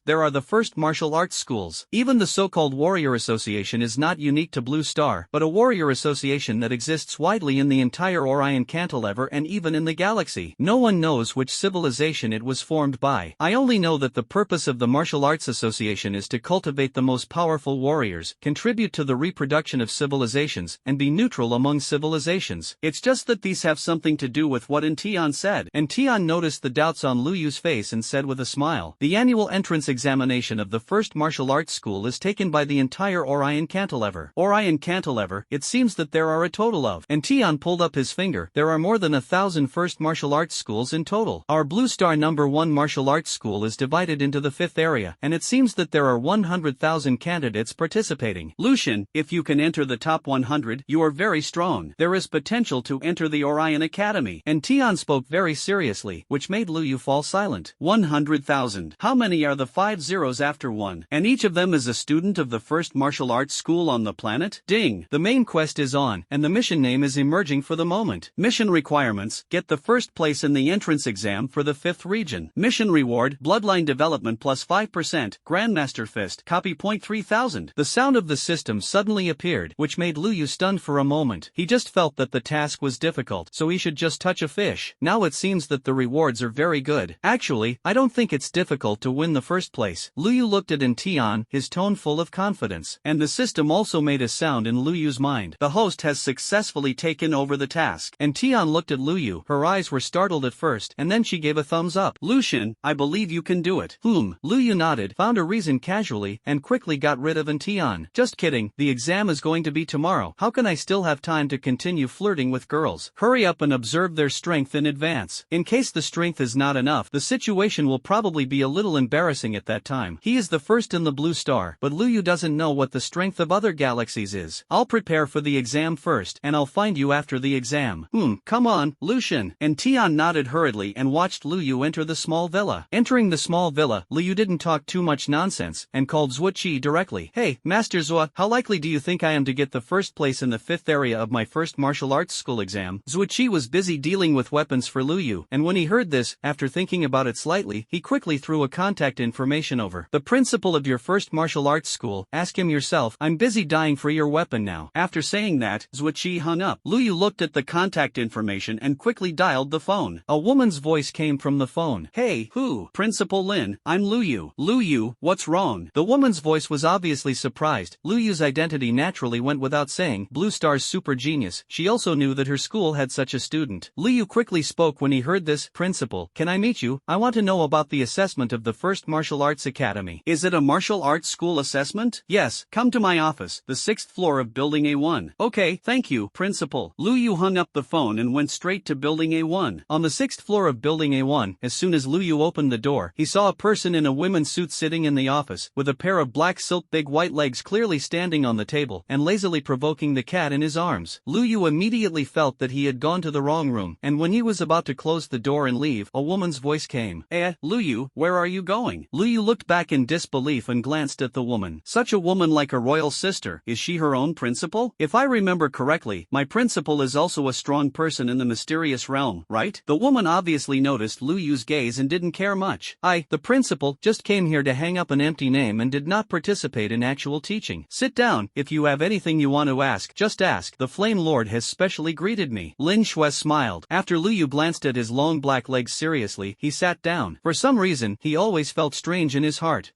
there are the first martial arts schools. Even the so-called Warrior Association is not unique to Blue Star, but a warrior association that exists widely in the entire Orion cantilever and even in the galaxy. No one knows which civilization it was formed by. I only know that the purpose of the Martial Arts Association is to cultivate the most powerful warriors, contribute to the reproduction of civilizations, and be neutral among civilizations. It's just that these have something to do with what Tian said. And Tian noticed the doubts on Lu Yu's face and said with a smile, the annual entrance examination of the first martial arts school is taken by the entire Orion cantilever. Orion cantilever, it seems that there are a total of. And Tian pulled up his finger. There are more than 1,000 first martial arts schools in total. Our Blue Star number 1 martial arts school is divided into the 5th area, and it seems that there are 100,000 candidates participating. Lucian, if you can enter the top 100, you are very strong. There is potential to enter the Orion Academy. And Tian spoke very seriously, which made Lu Yu fall silent. 100,000. How many are the 5 zeros after 1? And each of them is a student of the first martial arts school on the planet? Ding! The main quest is on, and the mission name is emerging for the moment. Mission requirements: get the first place in the entrance exam for the 5th region. Mission reward: bloodline development plus 5%, Grandmaster Fist, copy point 3000. The sound of the system suddenly appeared, which made Lu Yu stunned for a moment. He just felt that the task was difficult, so he should just touch a fish. Now it seems that the rewards are very good. Actually, I don't think it's difficult to win the first place. Lu Yu looked at Tian, his tone full of confidence. And the system also made a sound in Lu Yu's mind. The host has successfully taken over the task. And Tian looked at Lu Yu. Her eyes were startled at first, and then she gave a thumbs up. Lucian, I believe you can do it. Lu Yu nodded, found a reason casually, and quickly got rid of Tian. Just kidding, the exam is going to be tomorrow. How can I still have time to continue flirting with girls? Hurry up and observe their strength in advance. In case the strength is not enough, the situation will probably be a little embarrassing at that time. He is the first in the Blue Star, but Lu Yu doesn't know what the strength of other galaxies is. I'll prepare for the exam first, and I'll find you after the exam. Come on, Lucian. And Tian nodded hurriedly and watched Lu Yu enter the small villa. Entering the small villa, Lu Yu didn't talk too much nonsense, and called Zhuoqi directly. Hey, Master Zhuo, how likely do you think I am to get the first place in the 5th area of my first martial arts school exam? Zhuoqi was busy dealing with weapons for Lu Yu, and when he heard this, after thinking about it slightly, he quickly threw a contact information over. The principal of your first martial arts school, ask him yourself. I'm busy dying for your weapon now. After saying that, Zhuoqi hung up. Lu Yu looked at the contact information and quickly dialed the phone. A woman's voice came from the phone. Hey, who? Principal Lin, I'm Lu Yu. Lu Yu, what's wrong? The woman's voice was obviously surprised. Lu Yu's identity naturally went without saying. Blue Star's super genius. she also knew that her school had such a student. Liu quickly spoke when he heard this. Principal, can I meet you? I want to know about the assessment of the first martial arts academy. Is it a martial arts school assessment? Yes, come to my office, the 6th floor of Building A1. Okay, thank you, Principal. Liu hung up the phone and went straight to Building A1. On the 6th floor of Building A1, as soon as Liu opened the door, he saw a person in a women's suit sitting in the office, with a pair of black silk big white legs clearly standing on the table, and lazily provoking the cat in his arms. Liu immediately felt that he had gone to the wrong room, and when he was about to close the door and leave, a woman's voice came. Liu, where are you going? Liu looked back in disbelief and glanced at the woman. Such a woman like a royal sister, is she her own principal? If I remember correctly, my principal is also a strong person in the mysterious realm, right? The woman obviously noticed Liu's gaze and didn't care much. The principal, just came here to hang up an empty name and did not participate in actual teaching. Sit down, if you have anything you want to ask, just ask. The Flame Lord has specially greeted me. Lin Shui smiled. After Liu glanced at his long black legs seriously, he sat down. For some reason, he always felt strange in his heart.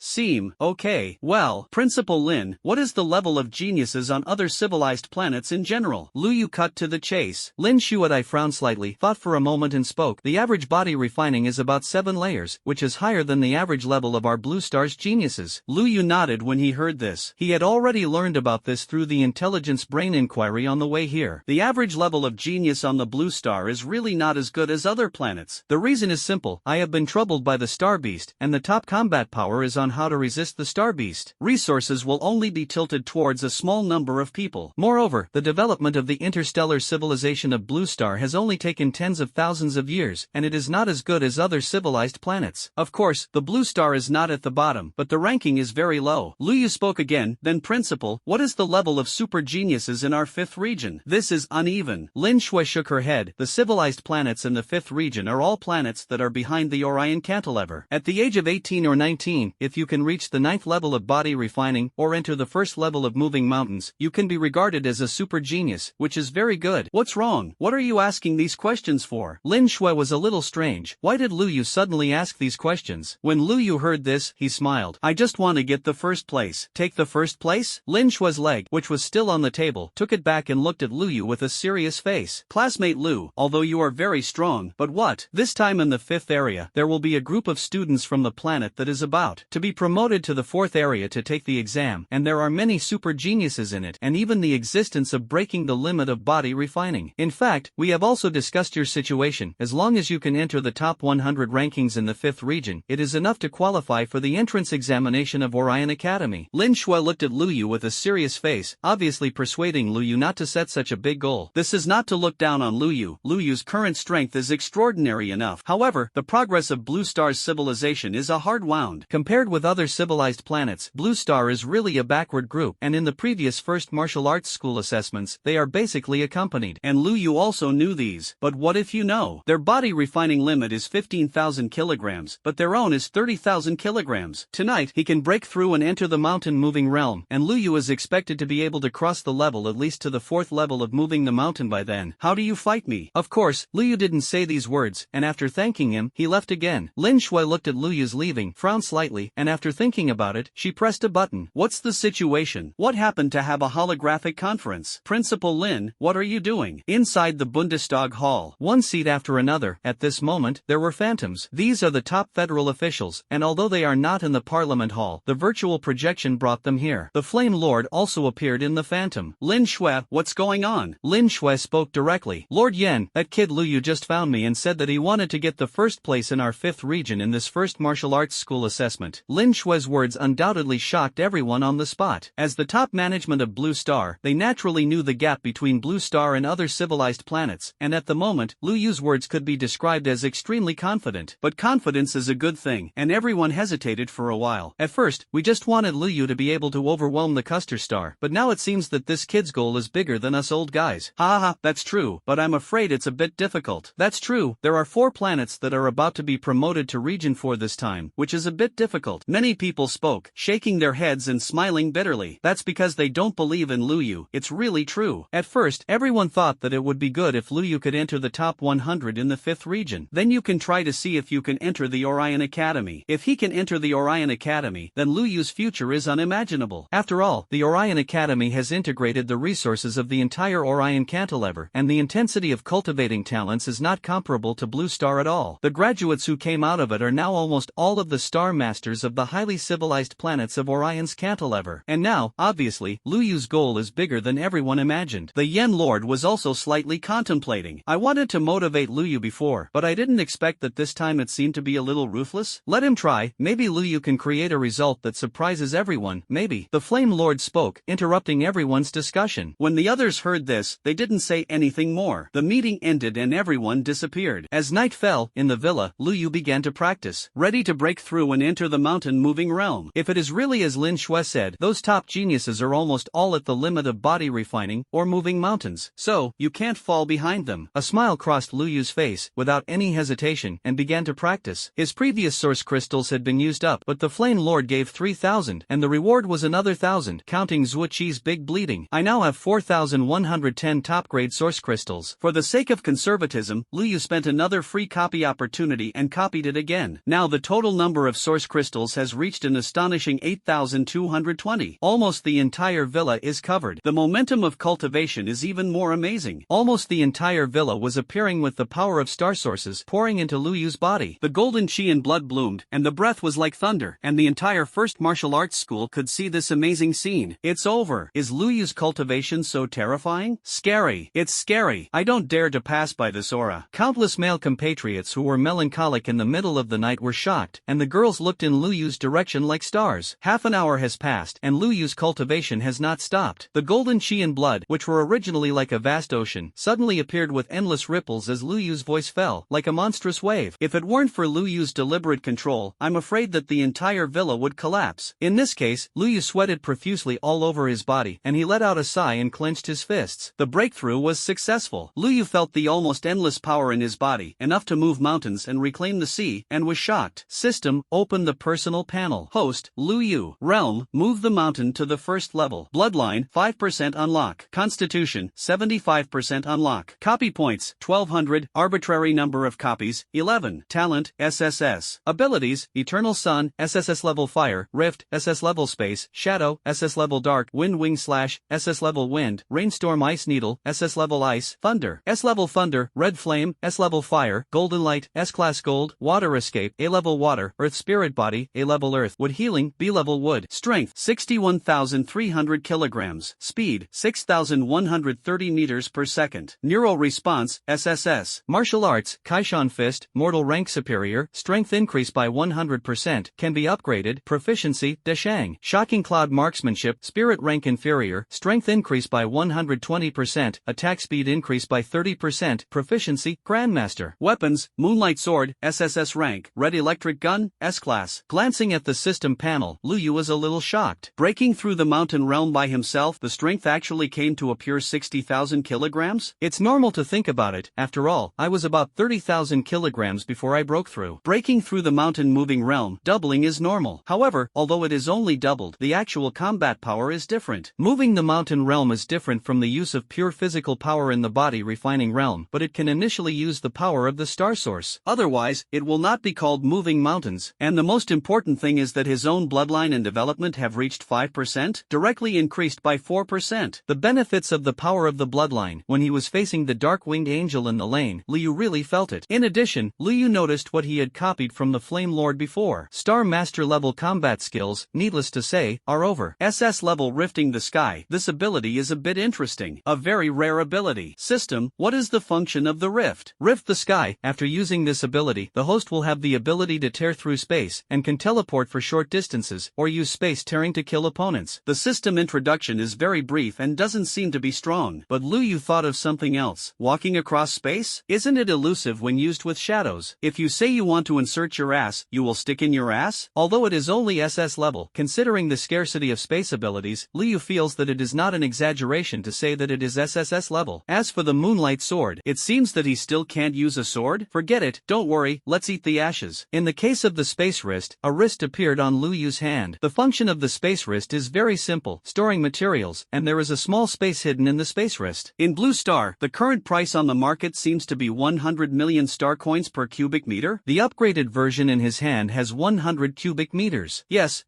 Okay. Well, Principal Lin, what is the level of geniuses on other civilized planets in general? Liu cut to the chase. Lin Shuadai frowned slightly, thought for a moment and spoke. The average body refining is about 7 layers, which is higher than the average level of our Blue Star's geniuses. Liu nodded when he heard this. He had already learned about this through the intelligence brain inquiry on the way here. The average level of genius on the Blue Star is really not as good as other planets. The reason is simple. I have been troubled by the Star Beast, and the top combat power is on how to resist the Star Beast. Resources will only be tilted towards a small number of people. Moreover, the development of the interstellar civilization of Blue Star has only taken tens of thousands of years, and it is not as good as other civilized planets. Of course, the Blue Star is not at the bottom, but the ranking is very low. Liu spoke again. Then Principal, what is the level of super geniuses in our 5th region? This is uneven. Lin Shui shook her head. The civilized planets in the 5th region are all planets that are behind the Orion cantilever. At the age of 18 or 19, if you can reach the 9th level of body refining, or enter the 1st level of moving mountains, you can be regarded as a super genius, which is very good. What's wrong? What are you asking these questions for? Lin Shui was a little strange. Why did Liu suddenly ask these questions? When Liu heard this, he smiled. I just want to get the 1st place. Take the 1st place? Lin Shui's leg, which was still on the table, took it back and looked at Liu with a serious face. Classmate Liu, although you are very strong, but what? This time in the 5th area, there will be a group of students from the planet that is about to be promoted to the 4th area to take the exam, and there are many super geniuses in it, and even the existence of breaking the limit of body refining. In fact, we have also discussed your situation. As long as you can enter the top 100 rankings in the 5th region, it is enough to qualify for the entrance examination of Orion Academy. Lin Shui looked at Liu with a serious face, obviously persuading Liu not to set such a big goal. This is not to look down on Liu. Liu's current strength is extraordinary enough. However, the progress of Blue Star's civilization is a hard wound. Compared with other civilized planets, Blue Star is really a backward group, and in the previous first martial arts school assessments, they are basically accompanied. And Liu also knew these. But what if you know? Their body refining limit is 15,000 kilograms, but their own is 30,000 kilograms. Tonight, he can break through and enter the mountain-moving realm, and Liu is expected to be able to cross the level at least to the 4th level of moving the mountain by then. How do you fight me? Of course, Liu didn't say these words, and after thanking him, he left again. Lin Shui looked at Liu's leaving, frowned slightly, and after thinking about it, she pressed a button. What's the situation? What happened to have a holographic conference? Principal Lin, what are you doing? Inside the Bundestag hall, one seat after another, at this moment, there were phantoms. These are the top federal officials, and although they are not in the Parliament Hall, the virtual projection brought them here. The Flame Lord also appeared in the phantom. Lin Shui, what's going on? Lin Shui spoke directly. Lord Yen, that kid Liu just found me and said that he wanted to get the 1st place in our 5th region in this first martial arts school assessment. Lin Shui's words undoubtedly shocked everyone on the spot. As the top management of Blue Star, they naturally knew the gap between Blue Star and other civilized planets, and at the moment, Liu's words could be described as extremely confident. But confidence is a good thing, and everyone hesitated for a while. At first, we just wanted Liu to be able to overwhelm the Custer Star, but now it seems that this kid's goal is bigger than us old guys. Ha, that's true, but I'm afraid it's a bit difficult. That's true, there are 4 planets that are about to be promoted to Region 4 this time, which is a bit difficult. Many people spoke, shaking their heads and smiling bitterly. That's because they don't believe in Liu. It's really true. At first, everyone thought that it would be good if Liu could enter the top 100 in the 5th region. Then you can try to see if you can enter the Orion Academy. If he can enter the Orion Academy, then Liu's future is unimaginable. After all, the Orion Academy has integrated the resources of the entire entire Orion cantilever, and the intensity of cultivating talents is not comparable to Blue Star at all. The graduates who came out of it are now almost all of the star masters of the highly civilized planets of Orion's cantilever. And now, obviously, Lu Yu's goal is bigger than everyone imagined. The Yen Lord was also slightly contemplating. I wanted to motivate Lu Yu before, but I didn't expect that this time it seemed to be a little ruthless. Let him try, maybe Lu Yu can create a result that surprises everyone, maybe. The Flame Lord spoke, interrupting everyone's discussion. When the others heard this, they didn't say anything more. The meeting ended and everyone disappeared. As night fell, in the villa, Lu Yu began to practice, ready to break through and enter the mountain-moving realm. If it is really as Lin Shui said, those top geniuses are almost all at the limit of body refining, or moving mountains. So, you can't fall behind them. A smile crossed Lu Yu's face, without any hesitation, and began to practice. His previous source crystals had been used up, but the Flame Lord gave 3,000, and the reward was another 1,000, counting Zhuo Qi's big bleeding. I now have 4,110 top-grade source crystals. For the sake of conservatism, Lu Yu spent another free copy opportunity and copied it again. Now the total number of source crystals has reached an astonishing 8,220. Almost the entire villa is covered. The momentum of cultivation is even more amazing. Almost the entire villa was appearing with the power of star sources pouring into Lu Yu's body. The golden chi and blood bloomed, and the breath was like thunder, and the entire first martial arts school could see this amazing scene. It's over. Is Lu Yu's cultivation so terrifying? Scary. It's scary. I don't dare to pass by this aura. Countless male compatriots who were melancholic in the middle of the night were shocked, and the girls looked in Lu Yu's direction like stars. Half an hour has passed, and Lu Yu's cultivation has not stopped. The golden chi and blood, which were originally like a vast ocean, suddenly appeared with endless ripples as Lu Yu's voice fell, like a monstrous wave. If it weren't for Lu Yu's deliberate control, I'm afraid that the entire villa would collapse. In this case, Lu Yu sweated profusely all over his body, and he let out a sigh and clenched his fists. The breakthrough was successful. Lu Yu felt the almost endless power in his body, enough to move mountains and reclaim the sea, and was shocked. System, open the personal panel. Host, Lu Yu. Realm, move the mountain to the first level. Bloodline, 5% unlock. Constitution, 75% unlock. Copy points, 1200. Arbitrary number of copies, 11. Talent, SSS. Abilities, Eternal Sun, SSS-level Fire, Rift, SS-level Space, Shadow, SS-level Dark, Wind Wing Slash, SS-level Wind, Rainstorm Ice Needle, SS-level Ice, Thunder, S-level Thunder, Red Flame, S-level Fire, Golden Light, S-class Gold, Water Escape, A-level Water, Earth Spirit Body, A-level Earth, Wood Healing, B-level Wood, Strength, 61,300 kilograms, Speed, 6,130 meters per second, Neural Response, SSS, Martial Arts, Kaishan Fist, Mortal Rank Superior, Strength increase by 100%, can be upgraded, Proficiency, Deshang, Shocking Cloud Marksmanship, Spirit Rank Inferior, Strength increase by 120%, Attack Speed increase by 30%, Proficiency, Grandmaster, Weapons, Moonlight Sword, SSS Rank, Red Electric Gun, S-Class. Glancing at the system panel, Lu Yu was a little shocked. Breaking through the mountain realm by himself, the strength actually came to a pure 60,000 kilograms? It's normal to think about it. After all, I was about 30,000 kilograms before I broke through. Breaking through the mountain-moving realm, doubling is normal. However, although it is only doubled, the actual combat power is different. Moving the mountain realm is different from the use of pure physical power in the body refining realm, but it can initially use the power of the star source. Otherwise, it will not be called moving mountains. And the most important thing is that his own bloodline and development have reached 5%, directly increased by 4%. The benefits of the power of the bloodline. When he was facing the dark-winged angel in the lane, Lu Yu really felt it. In addition, Lu Yu noticed what he had copied from the Flame Lord before. Star Master level combat skills, needless to say, are over. SS level Rifting the Sky. This ability is a bit interesting. A very rare ability. System, what is the function of the rift? Rift the sky. After using this ability, the host will have the ability to tear through space, and can teleport for short distances, or use space tearing to kill opponents. The system introduction is very brief and doesn't seem to be strong, but Lu Yu thought of something else. Walking across space? Isn't it elusive when used with shadows? If you say you want to insert your ass, you will stick in your ass? Although it is only SS level, considering the scarcity of space abilities, Lu Yu feels that it is not an exaggeration to say that it is SSS level. As for the Moonlight Sword, it seems that he still can't use a sword? Forget it, don't worry, let's eat the ashes. In the case of the space wrist, a wrist appeared on Lu Yu's hand. The function of the space wrist is very simple, storing materials, and there is a small space hidden in the space wrist. In Blue Star, the current price on the market seems to be 100 million star coins per cubic meter. The upgraded version in his hand has 100 cubic meters. Yes,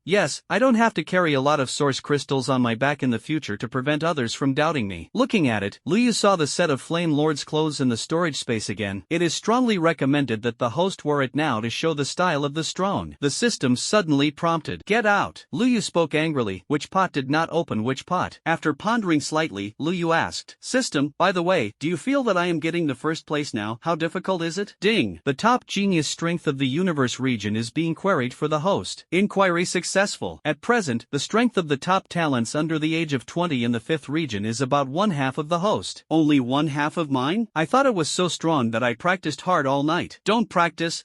I don't have to carry a lot of source crystals on my back in the future to prevent others from doubting me. me. Looking at it, Liu saw the set of Flame Lord's clothes in the storage space again. It is strongly recommended that the host wear it now to show the style of the throne. The system suddenly prompted. Get out! Liu spoke angrily. Which pot did not open which pot? After pondering slightly, Liu asked. System, by the way, do you feel that I am getting the first place now? How difficult is it? Ding! The top genius strength of the universe region is being queried for the host. Inquiry successful. At present, the strength of the top talents under the age of 20 in the 5th region is about 1/2 of the host. Only 1/2 of mine? I thought it was so strong that I practiced hard all night. Don't practice,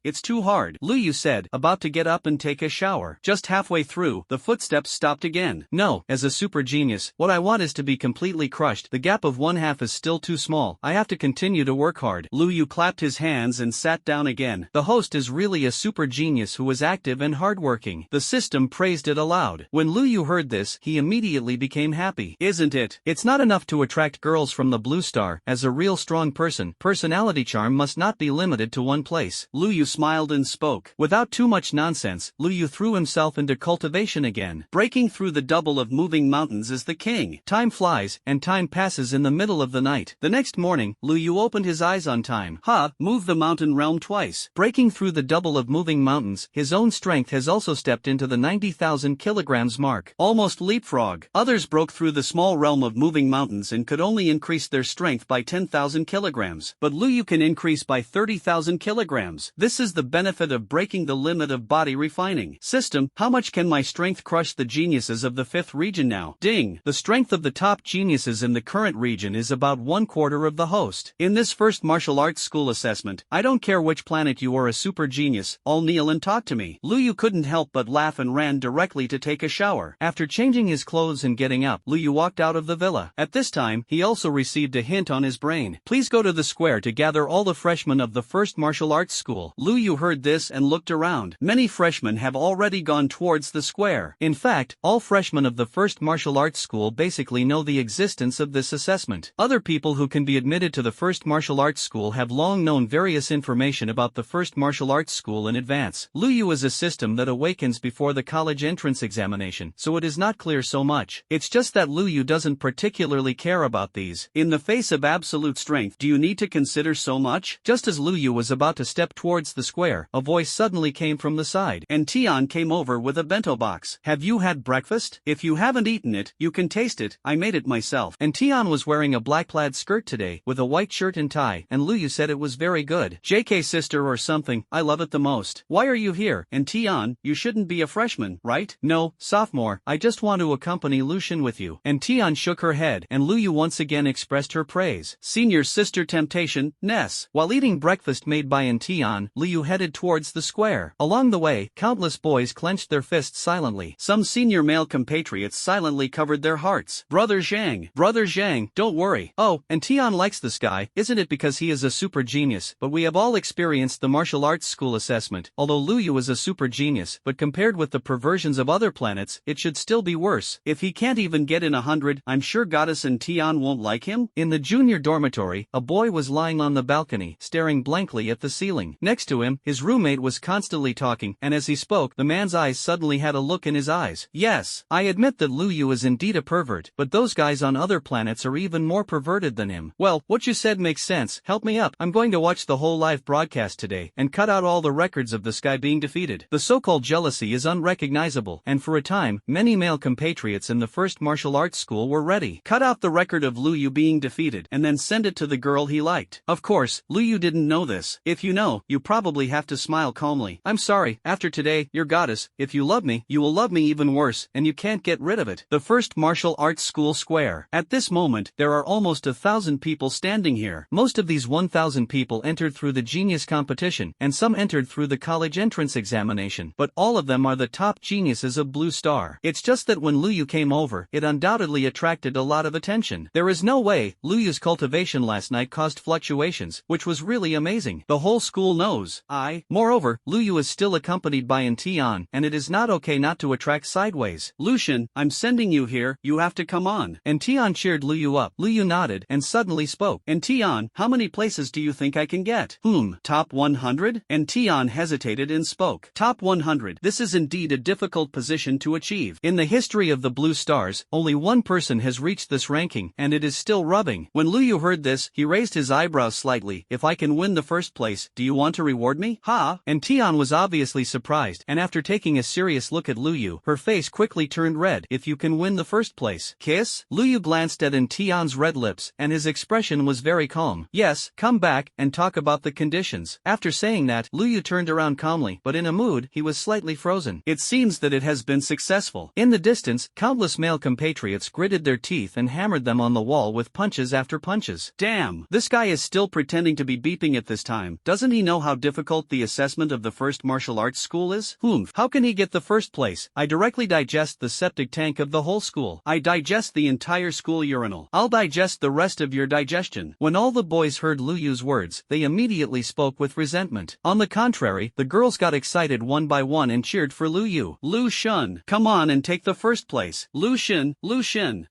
it's too hard, Liu said, about to get up and take a shower. Just halfway through, the footsteps stopped again. No, as a super genius, what I want is to be completely crushed. The gap of 1/2 is still too small. I have to continue to work hard. Liu clapped his hands and sat down again. The host is really a super genius who is active and hardworking. The system praised it aloud. When Liu heard this, he immediately became happy. Isn't it? It's not enough to attract girls from the blue star. As a real strong person, personality charm must not be limited to one place. Liu smiled and spoke. Without too much nonsense, Liu threw himself into cultivation again. Breaking through the double of moving mountains is the king. Time flies, and time passes in the middle of the night. The next morning, Liu opened his eyes on time. Move the mountain realm twice. Breaking through the double of moving mountains, his own strength has also stepped into the 90,000 kilograms mark. Almost leapfrog. Others broke through the small realm of moving mountains and could only increase their strength by 10,000 kilograms. But Liu can increase by 30,000 kilograms. This is the benefit of breaking the limit of body refining. System, how much can my strength crush the geniuses of the 5th region now? Ding! The strength of the top geniuses in the current region is about 1/4 of the host. In this first martial arts school assessment, I don't care which planet you are a super genius, all kneel and talk to me. Liu couldn't help but laugh and ran directly to take a shower. After changing his clothes and getting up, Liu walked out of the villa. At this time, he also received a hint on his brain. Please go to the square to gather all the freshmen of the first martial arts school. Liu heard this and looked around. Many freshmen have already gone towards the square. In fact, all freshmen of the first martial arts school basically know the existence of this assessment. Other people who can be admitted to the first martial arts school have long known various information about the first martial arts school in advance. Liu is a system that awakens before the college entrance examination, so it is not clear so much. It's just that Liu doesn't particularly care about these. In the face of absolute strength, do you need to consider so much? Just as Liu was about to step towards the square, a voice suddenly came from the side, and Tian came over with a bento box. Have you had breakfast? If you haven't eaten it, you can taste it. I made it myself. And Tian was wearing a black plaid skirt today, with a white shirt and tie, and Liu said it was very good. JK sister or something, I love it the most. Why are you here? And Tian, you shouldn't be a freshman, right? No, sophomore, I just want to accompany Lucian with you. And Tian shook her head, and Liu once again expressed her praise. Senior sister temptation, Ness. While eating breakfast made by Tian, Liu headed towards the square. Along the way, countless boys clenched their fists silently. Some senior male compatriots silently covered their hearts. Brother Zhang, don't worry. Oh, and Tian likes this guy, isn't it because he is a super genius? But we have all experienced the martial arts school assessment. Although Liu is a super genius, but compared with the perversions of other planets, it should still be worse. If he can't even get in 100, I'm sure Goddess and Tian won't like him. In the junior dormitory, a boy was lying on the balcony, staring blankly at the ceiling. Next to him, his roommate was constantly talking, and as he spoke, the man's eyes suddenly had a look in his eyes. Yes, I admit that Liu is indeed a pervert, but those guys on other planets are even more perverted than him. Well, what you said makes sense. Help me up. I'm going to watch the whole live broadcast today, and cut out all the records of this guy being defeated. The so-called jealousy is unrecognizable, and for a time, many male compatriots in the first martial arts school were ready. Cut out the record of Liu being defeated, and then send it to the girl he liked. Of course, Liu didn't know this. If you know, you probably have to smile calmly. I'm sorry, after today, your goddess, if you love me, you will love me even worse, and you can't get rid of it. The first martial arts school square. At this moment, there are almost 1,000 people standing here. Most of these 1,000 people entered through the genius competition, and some entered through the college entrance examination, but all of them are the top geniuses of Blue Star. It's just that when Liu came over, it undoubtedly attracted a lot of attention. There is no way Liu's cultivation last night caused fluctuations, which was really amazing. The whole school knows. Moreover, Liu is still accompanied by Tian, and it is not okay not to attract sideways. Lucian, I'm sending you here, you have to come on. And Tian cheered Liu up. Liu nodded, and suddenly spoke. And Tian, how many places do you think I can get? Top 100? And Tian hesitated and spoke. Top 100. This is indeed a difficult position to achieve. In the history of the Blue Stars, only one person has reached this ranking, and it is still rubbing. When Lu Yu heard this, he raised his eyebrows slightly. If I can win the first place, do you want to reward me? Ha! And Tian was obviously surprised, and after taking a serious look at Lu Yu, her face quickly turned red. If you can win the first place. Kiss? Lu Yu glanced at Tian's red lips, and his expression was very calm. Yes, come back and talk about the conditions. After saying that, Lu Yu turned around calmly, but in a mood, he was slightly frozen. It seems that it has been successful. In the distance, countless male compatriots gritted their teeth and hammered them on the wall with punches after punches. Damn, this guy is still pretending to be beeping at this time. Doesn't he know how difficult the assessment of the first martial arts school is? How can he get the first place? I directly digest the septic tank of the whole school. I digest the entire school urinal. I'll digest the rest of your digestion. When all the boys heard Lu Yu's words, they immediately spoke with resentment. On the contrary, the girls got excited one by one and cheered for Lu Yu. Lu Shun, come on and take the first place. Lu Shin,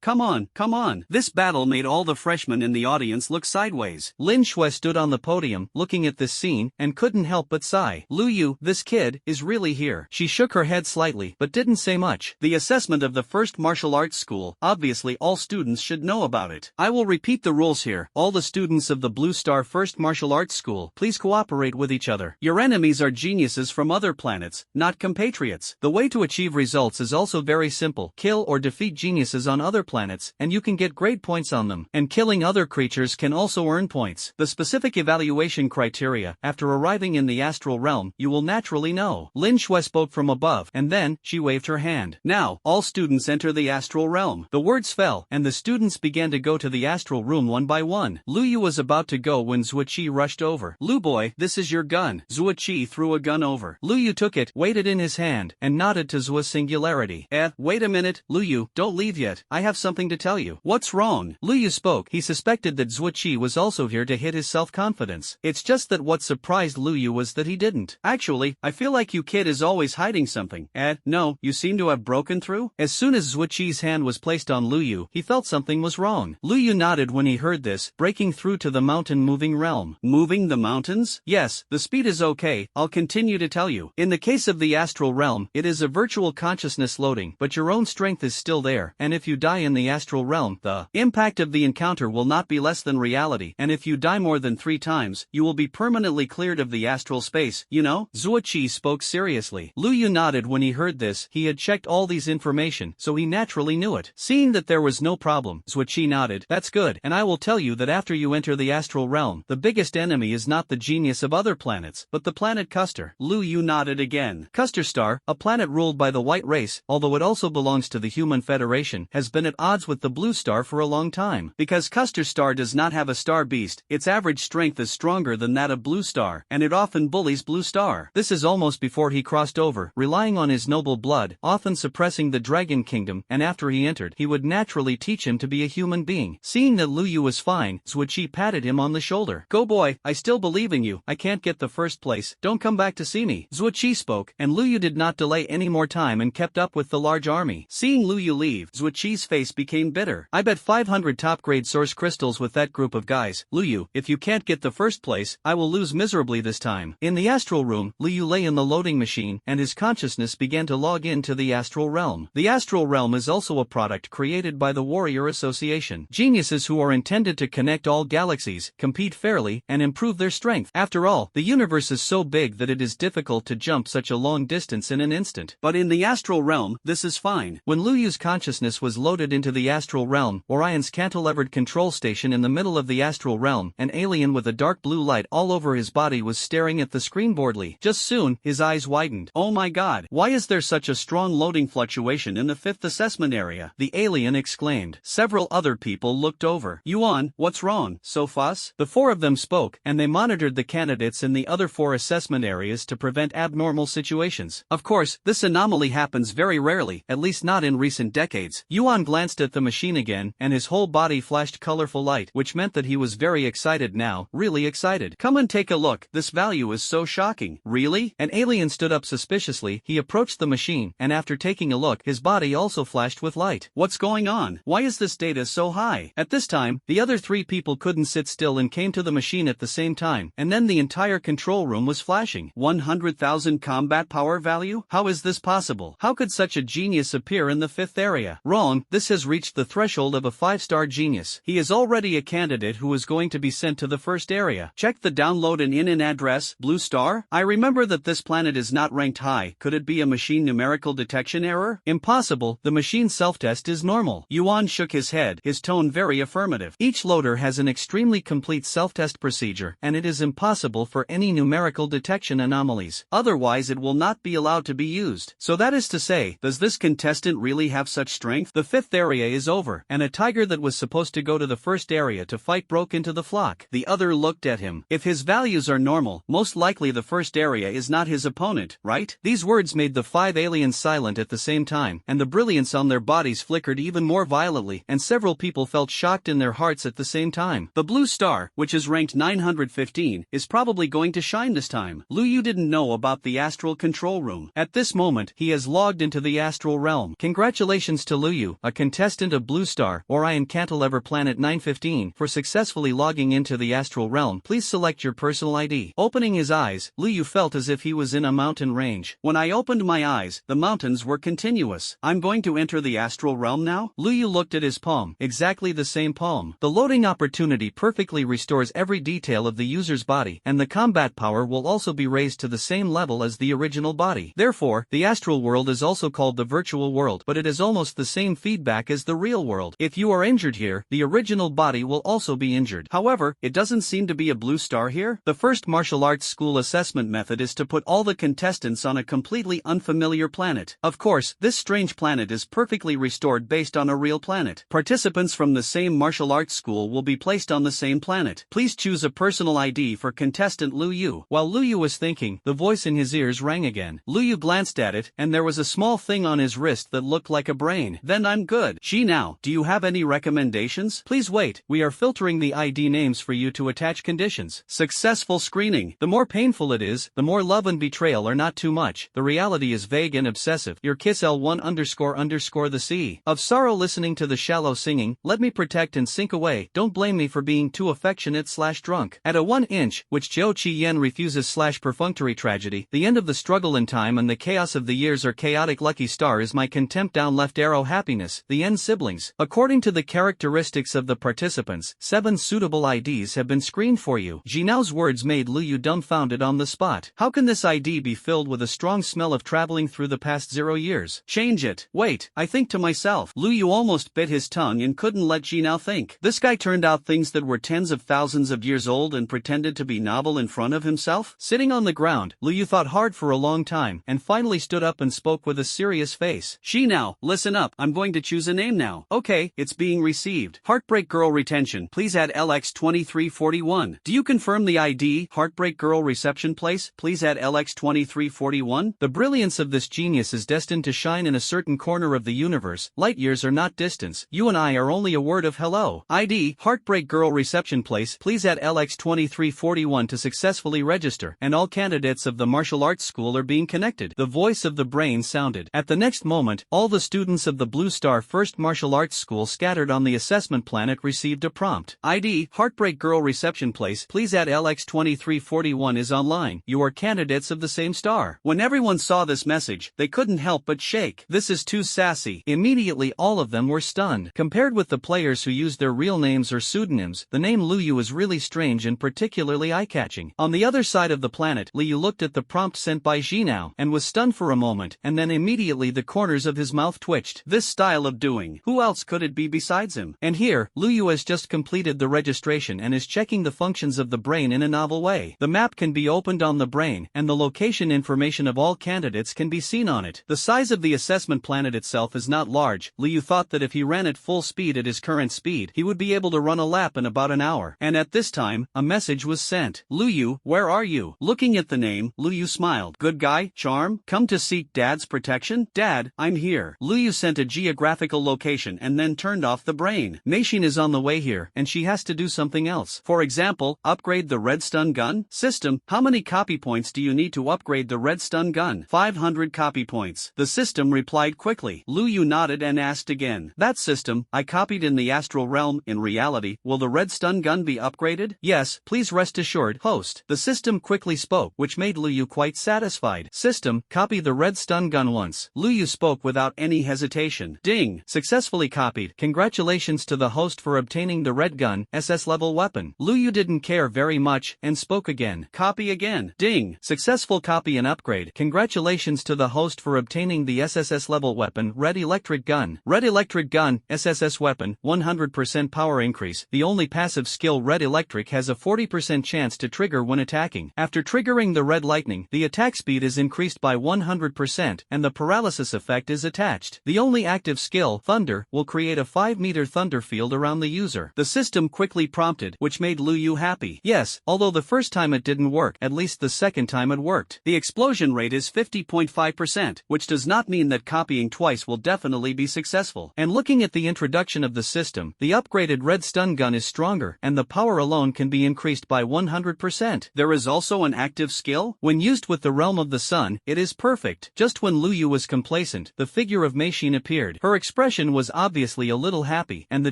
come on, come on. This battle made all the freshmen in the audience look sideways. Lin Shui stood on the podium, looking at this scene, and couldn't help but sigh. Lu Yu, this kid, is really here. She shook her head slightly, but didn't say much. The assessment of the first martial arts school, obviously all students should know about it. I will repeat the rules here. All the students of the Blue Star First Martial Arts School, please cooperate with each other. Your enemies are geniuses from other planets, not compatriots. The way to achieve results is also very simple. Kill or defeat geniuses on other planets, and you can get grade points on them. And killing other creatures can also earn points. The specific evaluation criteria, after arriving in the astral realm, you will naturally know. Lin Shui spoke from above, and then, she waved her hand. Now, all students enter the astral realm. The words fell, and the students began to go to the astral room one by one. Lu Yu was about to go when Zuoqi rushed over. Lu boy, this is your gun. Zuoqi threw a gun over. Lu Yu took it, weighed it in his hand, and nodded to Zuo's singularity. Wait a minute, Lu Yu, don't leave yet. I have something to tell you. What's wrong? Lu Yu spoke. He suspected that Zuoqi was also here to hit his self-confidence. It's just that what surprised Lu Yu was that he didn't. Actually, I feel like you kid is always hiding something. No, you seem to have broken through? As soon as Zuoqi's hand was placed on Lu Yu, he felt something was wrong. Lu Yu nodded when he heard this, breaking through to the mountain-moving realm. Moving the mountains? Yes, the speed is okay, I'll continue to tell you. In the case of the astral realm, it is a virtual consciousness loading, but your own strength is still there, and if you die in the astral realm, the impact of the encounter will not be less than reality, and if you die more than 3 times, you will be permanently cleared of the astral space, you know? Zuoqi spoke seriously. Lu Yu nodded when he heard this. He had checked all these information, so he naturally knew it. Seeing that there was no problem, Zuoqi nodded. That's good, and I will tell you that after you enter the astral realm, the biggest enemy is not the genius of other planets, but the planet Custer. Lu Yu nodded again. Custer Star, a planet ruled by the white race, although it also belongs to the Human Federation, has been at odds with the Blue Star for a long time. Because Custer Star does not have a star beast, its average strength is stronger than that of Blue Star, and it often bullies Blue Star. This is almost before he crossed over, relying on his noble blood, often suppressing the Dragon Kingdom, and after he entered, he would naturally teach him to be a human being. Seeing that Lu Yu was fine, Zuoqi patted him on the shoulder. Go boy, I still believe in you. I can't get the first place. Don't come back to see me. Zuoqi spoke, and Lu Yu did not delay any more time and kept up with the large army. Seeing Lu Yu leave, Zuoqi's face became bitter. I bet 500 top-grade source crystals with that group of guys. Lu Yu, if you can't get the first place, I will lose miserably this time. In the astral room, Lu Yu lay in the loading machine, and his consciousness began to log into the astral realm. The astral realm is also a product created by the Warrior Association. Geniuses who are intended to connect all galaxies, compete fairly, and improve their strength. After all, the universe is so big that it is difficult to jump such a long distance in an instant. But in the astral realm, this is fine. When Lu Yu's consciousness was loaded into the astral realm, Orion's cantilevered control station in the middle of the astral realm, an alien with a dark blue light all over his body was staring at the screen boredly. Just soon, his eyes widened. Oh my god, why is there such a strong loading fluctuation in the 5th assessment area? The alien exclaimed. Several other people looked over. Yuan, what's wrong? So fuss? The 4 of them spoke, and they monitored the candidates in the other 4 assessment areas to prevent abnormal situations. Of course, this anomaly happens very rarely, at least not in recent decades. Yuan glanced at the machine again, and his whole body flashed colorful light, which meant that he was very excited now, really excited. Come and take a look, this value is so shocking. Really? An alien stood up suspiciously. He approached the machine, and after taking a look, his body also flashed with light. What's going on? Why is this data so high? At this time, the other 3 people couldn't sit still and came to the machine at the same time, and then the entire control room was flashing. 100,000 combat power value? How is this possible? How could such a genius appear in the 5th area? Wrong, this has reached the threshold of a 5-star genius. He is already a candidate who is going to be sent to the first area. Check the download and in address, blue star. I remember that this planet is not ranked high. Could it be a machine numerical detection error? Impossible, the machine self-test is normal. Yuan shook his head, his tone very affirmative. Each loader has an extremely complete self-test procedure, and it is impossible for any numerical detection anomalies. Otherwise it will not be allowed to be used. So that is to say, does this contestant really have such strength? The 5th area is over, and a tiger that was supposed to go to the first area to fight broke into the flock. The other looked at him. If his values are normal, most likely the first area is not his opponent, right? These words made the 5 aliens silent at the same time, and the brilliance on their bodies flickered even more violently, and several people felt shocked in their hearts at the same time. The blue star, which is ranked 915, is probably going to shine this time. Lu Yu didn't know about the astral control room. At this moment, he has logged into the astral realm. Congratulations to Lu Yu, a contestant of Blue Star, Orion Cantilever Planet 915, for successfully logging into the astral realm. Please select your personal ID. Opening his eyes, Lu Yu felt as if he was in a mountain range. When I opened my eyes, the mountains were continuous. I'm going to enter the astral realm now? Lu Yu looked at his palm, exactly the same palm. The loading opportunity perfectly restores every detail of the user's body, and the combat power will also be raised to the same level as the original body. Therefore, the astral world is also called the virtual world, but it is almost the same feedback as the real world. If you are injured here, the original body will also be injured. However, it doesn't seem to be a blue star here. The first martial arts school assessment method is to put all the contestants on a completely unfamiliar planet. Of course, this strange planet is perfectly restored based on a real planet. Participants from the same martial arts school will be placed on the same planet. Please choose a personal ID for contestant Lu Yu. While Lu Yu was thinking, the voice in his ears rang again. Lu Yu glanced at it, and there was a small thing on his wrist that looked like a brain. Then I'm good. Now, do you have any recommendations? Please wait, we are filtering the ID names for you to attach conditions. Successful screening. The more painful it is, the more love and betrayal are not too much. The reality is vague and obsessive. Your kiss L1__ the sea. Of sorrow listening to the shallow singing, let me protect and sink away. Don't blame me for being too affectionate/drunk. At a 1-inch, which Zhou Qiyan refuses/perfunctory tragedy, the end of the struggle in time and the chaos of the years are chaotic. Lucky star is my contempt. Down left arrow happiness. The end siblings. According to the characteristics of the participants, 7 suitable IDs have been screened for you. Jinao's words made Lu Yu dumbfounded on the spot. How can this ID be filled with a strong smell of traveling through the past 0 years? Change it. Wait, I think to myself. Lu Yu almost bit his tongue and couldn't let Jinao think. This guy turned out things that were tens of thousands of years old and pretended to be novel in front of himself? Sitting on the ground, Lu Yu thought hard for a long time and finally stood up and spoke with a serious face. Jinao, listen up. I'm going to choose a name now. Okay, it's being received. Heartbreak Girl Retention. Please add LX2341. Do you confirm the ID? Heartbreak Girl Reception Place. Please add LX2341. The brilliance of this genius is destined to shine in a certain corner of the universe. Light years are not distance. You and I are only a word of hello. ID, Heartbreak Girl Reception Place. Please add LX2341 to successfully register. And all candidates of the martial arts school are being connected. The voice of the brain sounded. At the next moment, all the students of the Blue Star First Martial Arts School scattered on the assessment planet received a prompt. ID, Heartbreak Girl Reception Place. Please add LX2341 is online. You are candidates of the same star. When everyone saw this message, they couldn't help but shake. This is too sassy. Immediately all of them were stunned. Compared with the players who used their real names or pseudonyms, the name Lu Yu is really strange and particularly eye-catching. On the other side of the planet, Lu Yu looked at the prompt sent by Jinao and was stunned for a moment, and then immediately the corners of his mouth twitched. This style of doing, who else could it be besides him? And here, Lu Yu has just completed the registration and is checking the functions of the brain in a novel way. The map can be opened on the brain, and the location information of all candidates can be seen on it. The size of the assessment planet itself is not large. Lu Yu thought that if he ran at full speed at his current speed, he would be able to run a lap in about an hour. And at this time, a message was sent. Lu Yu, where are you? Looking at the name, Lu Yu smiled. Good guy, charm, come to seek Dad's protection? Dad, I'm here. Lu Yu sent a geographical location and then turned off the brain. Machine is on the way here, and she has to do something else. For example, upgrade the red stun gun? System, how many copy points do you need to upgrade the red stun gun? 500 copy points. The system replied quickly. Lu Yu nodded and asked again. That system, I copied in the astral realm. In reality, will the red stun gun be upgraded? Yes, please rest assured, host. The system quickly spoke, which made Lu Yu quite satisfied. System, copy the red stun gun once. Lu Yu spoke without any hesitation. Ding! Successfully copied. Congratulations to the host for obtaining the red gun, SS-level weapon. Lu Yu didn't care very much and spoke again. Copy again. Ding. Successful copy and upgrade. Congratulations to the host for obtaining the SSS-level weapon, red electric gun. Red electric gun, SSS weapon, 100% power increase. The only passive skill red electric has a 40% chance to trigger when attacking. After triggering the red lightning, the attack speed is increased by 100% and the paralysis effect is attached. The only active skill, thunder, will create a 5-meter thunder field around the user. The system quickly prompted, which made Lu Yu happy. Yes, although the first time it didn't work, at least the second time it worked. The explosion rate is 50.5%, which does not mean that copying twice will definitely be successful. And looking at the introduction of the system, the upgraded red stun gun is stronger, and the power alone can be increased by 100%. There is also an active skill. When used with the Realm of the Sun, it is perfect. Just when Lu Yu was complacent, the figure of Mei Xin appeared. Her expression was obviously a little happy, and the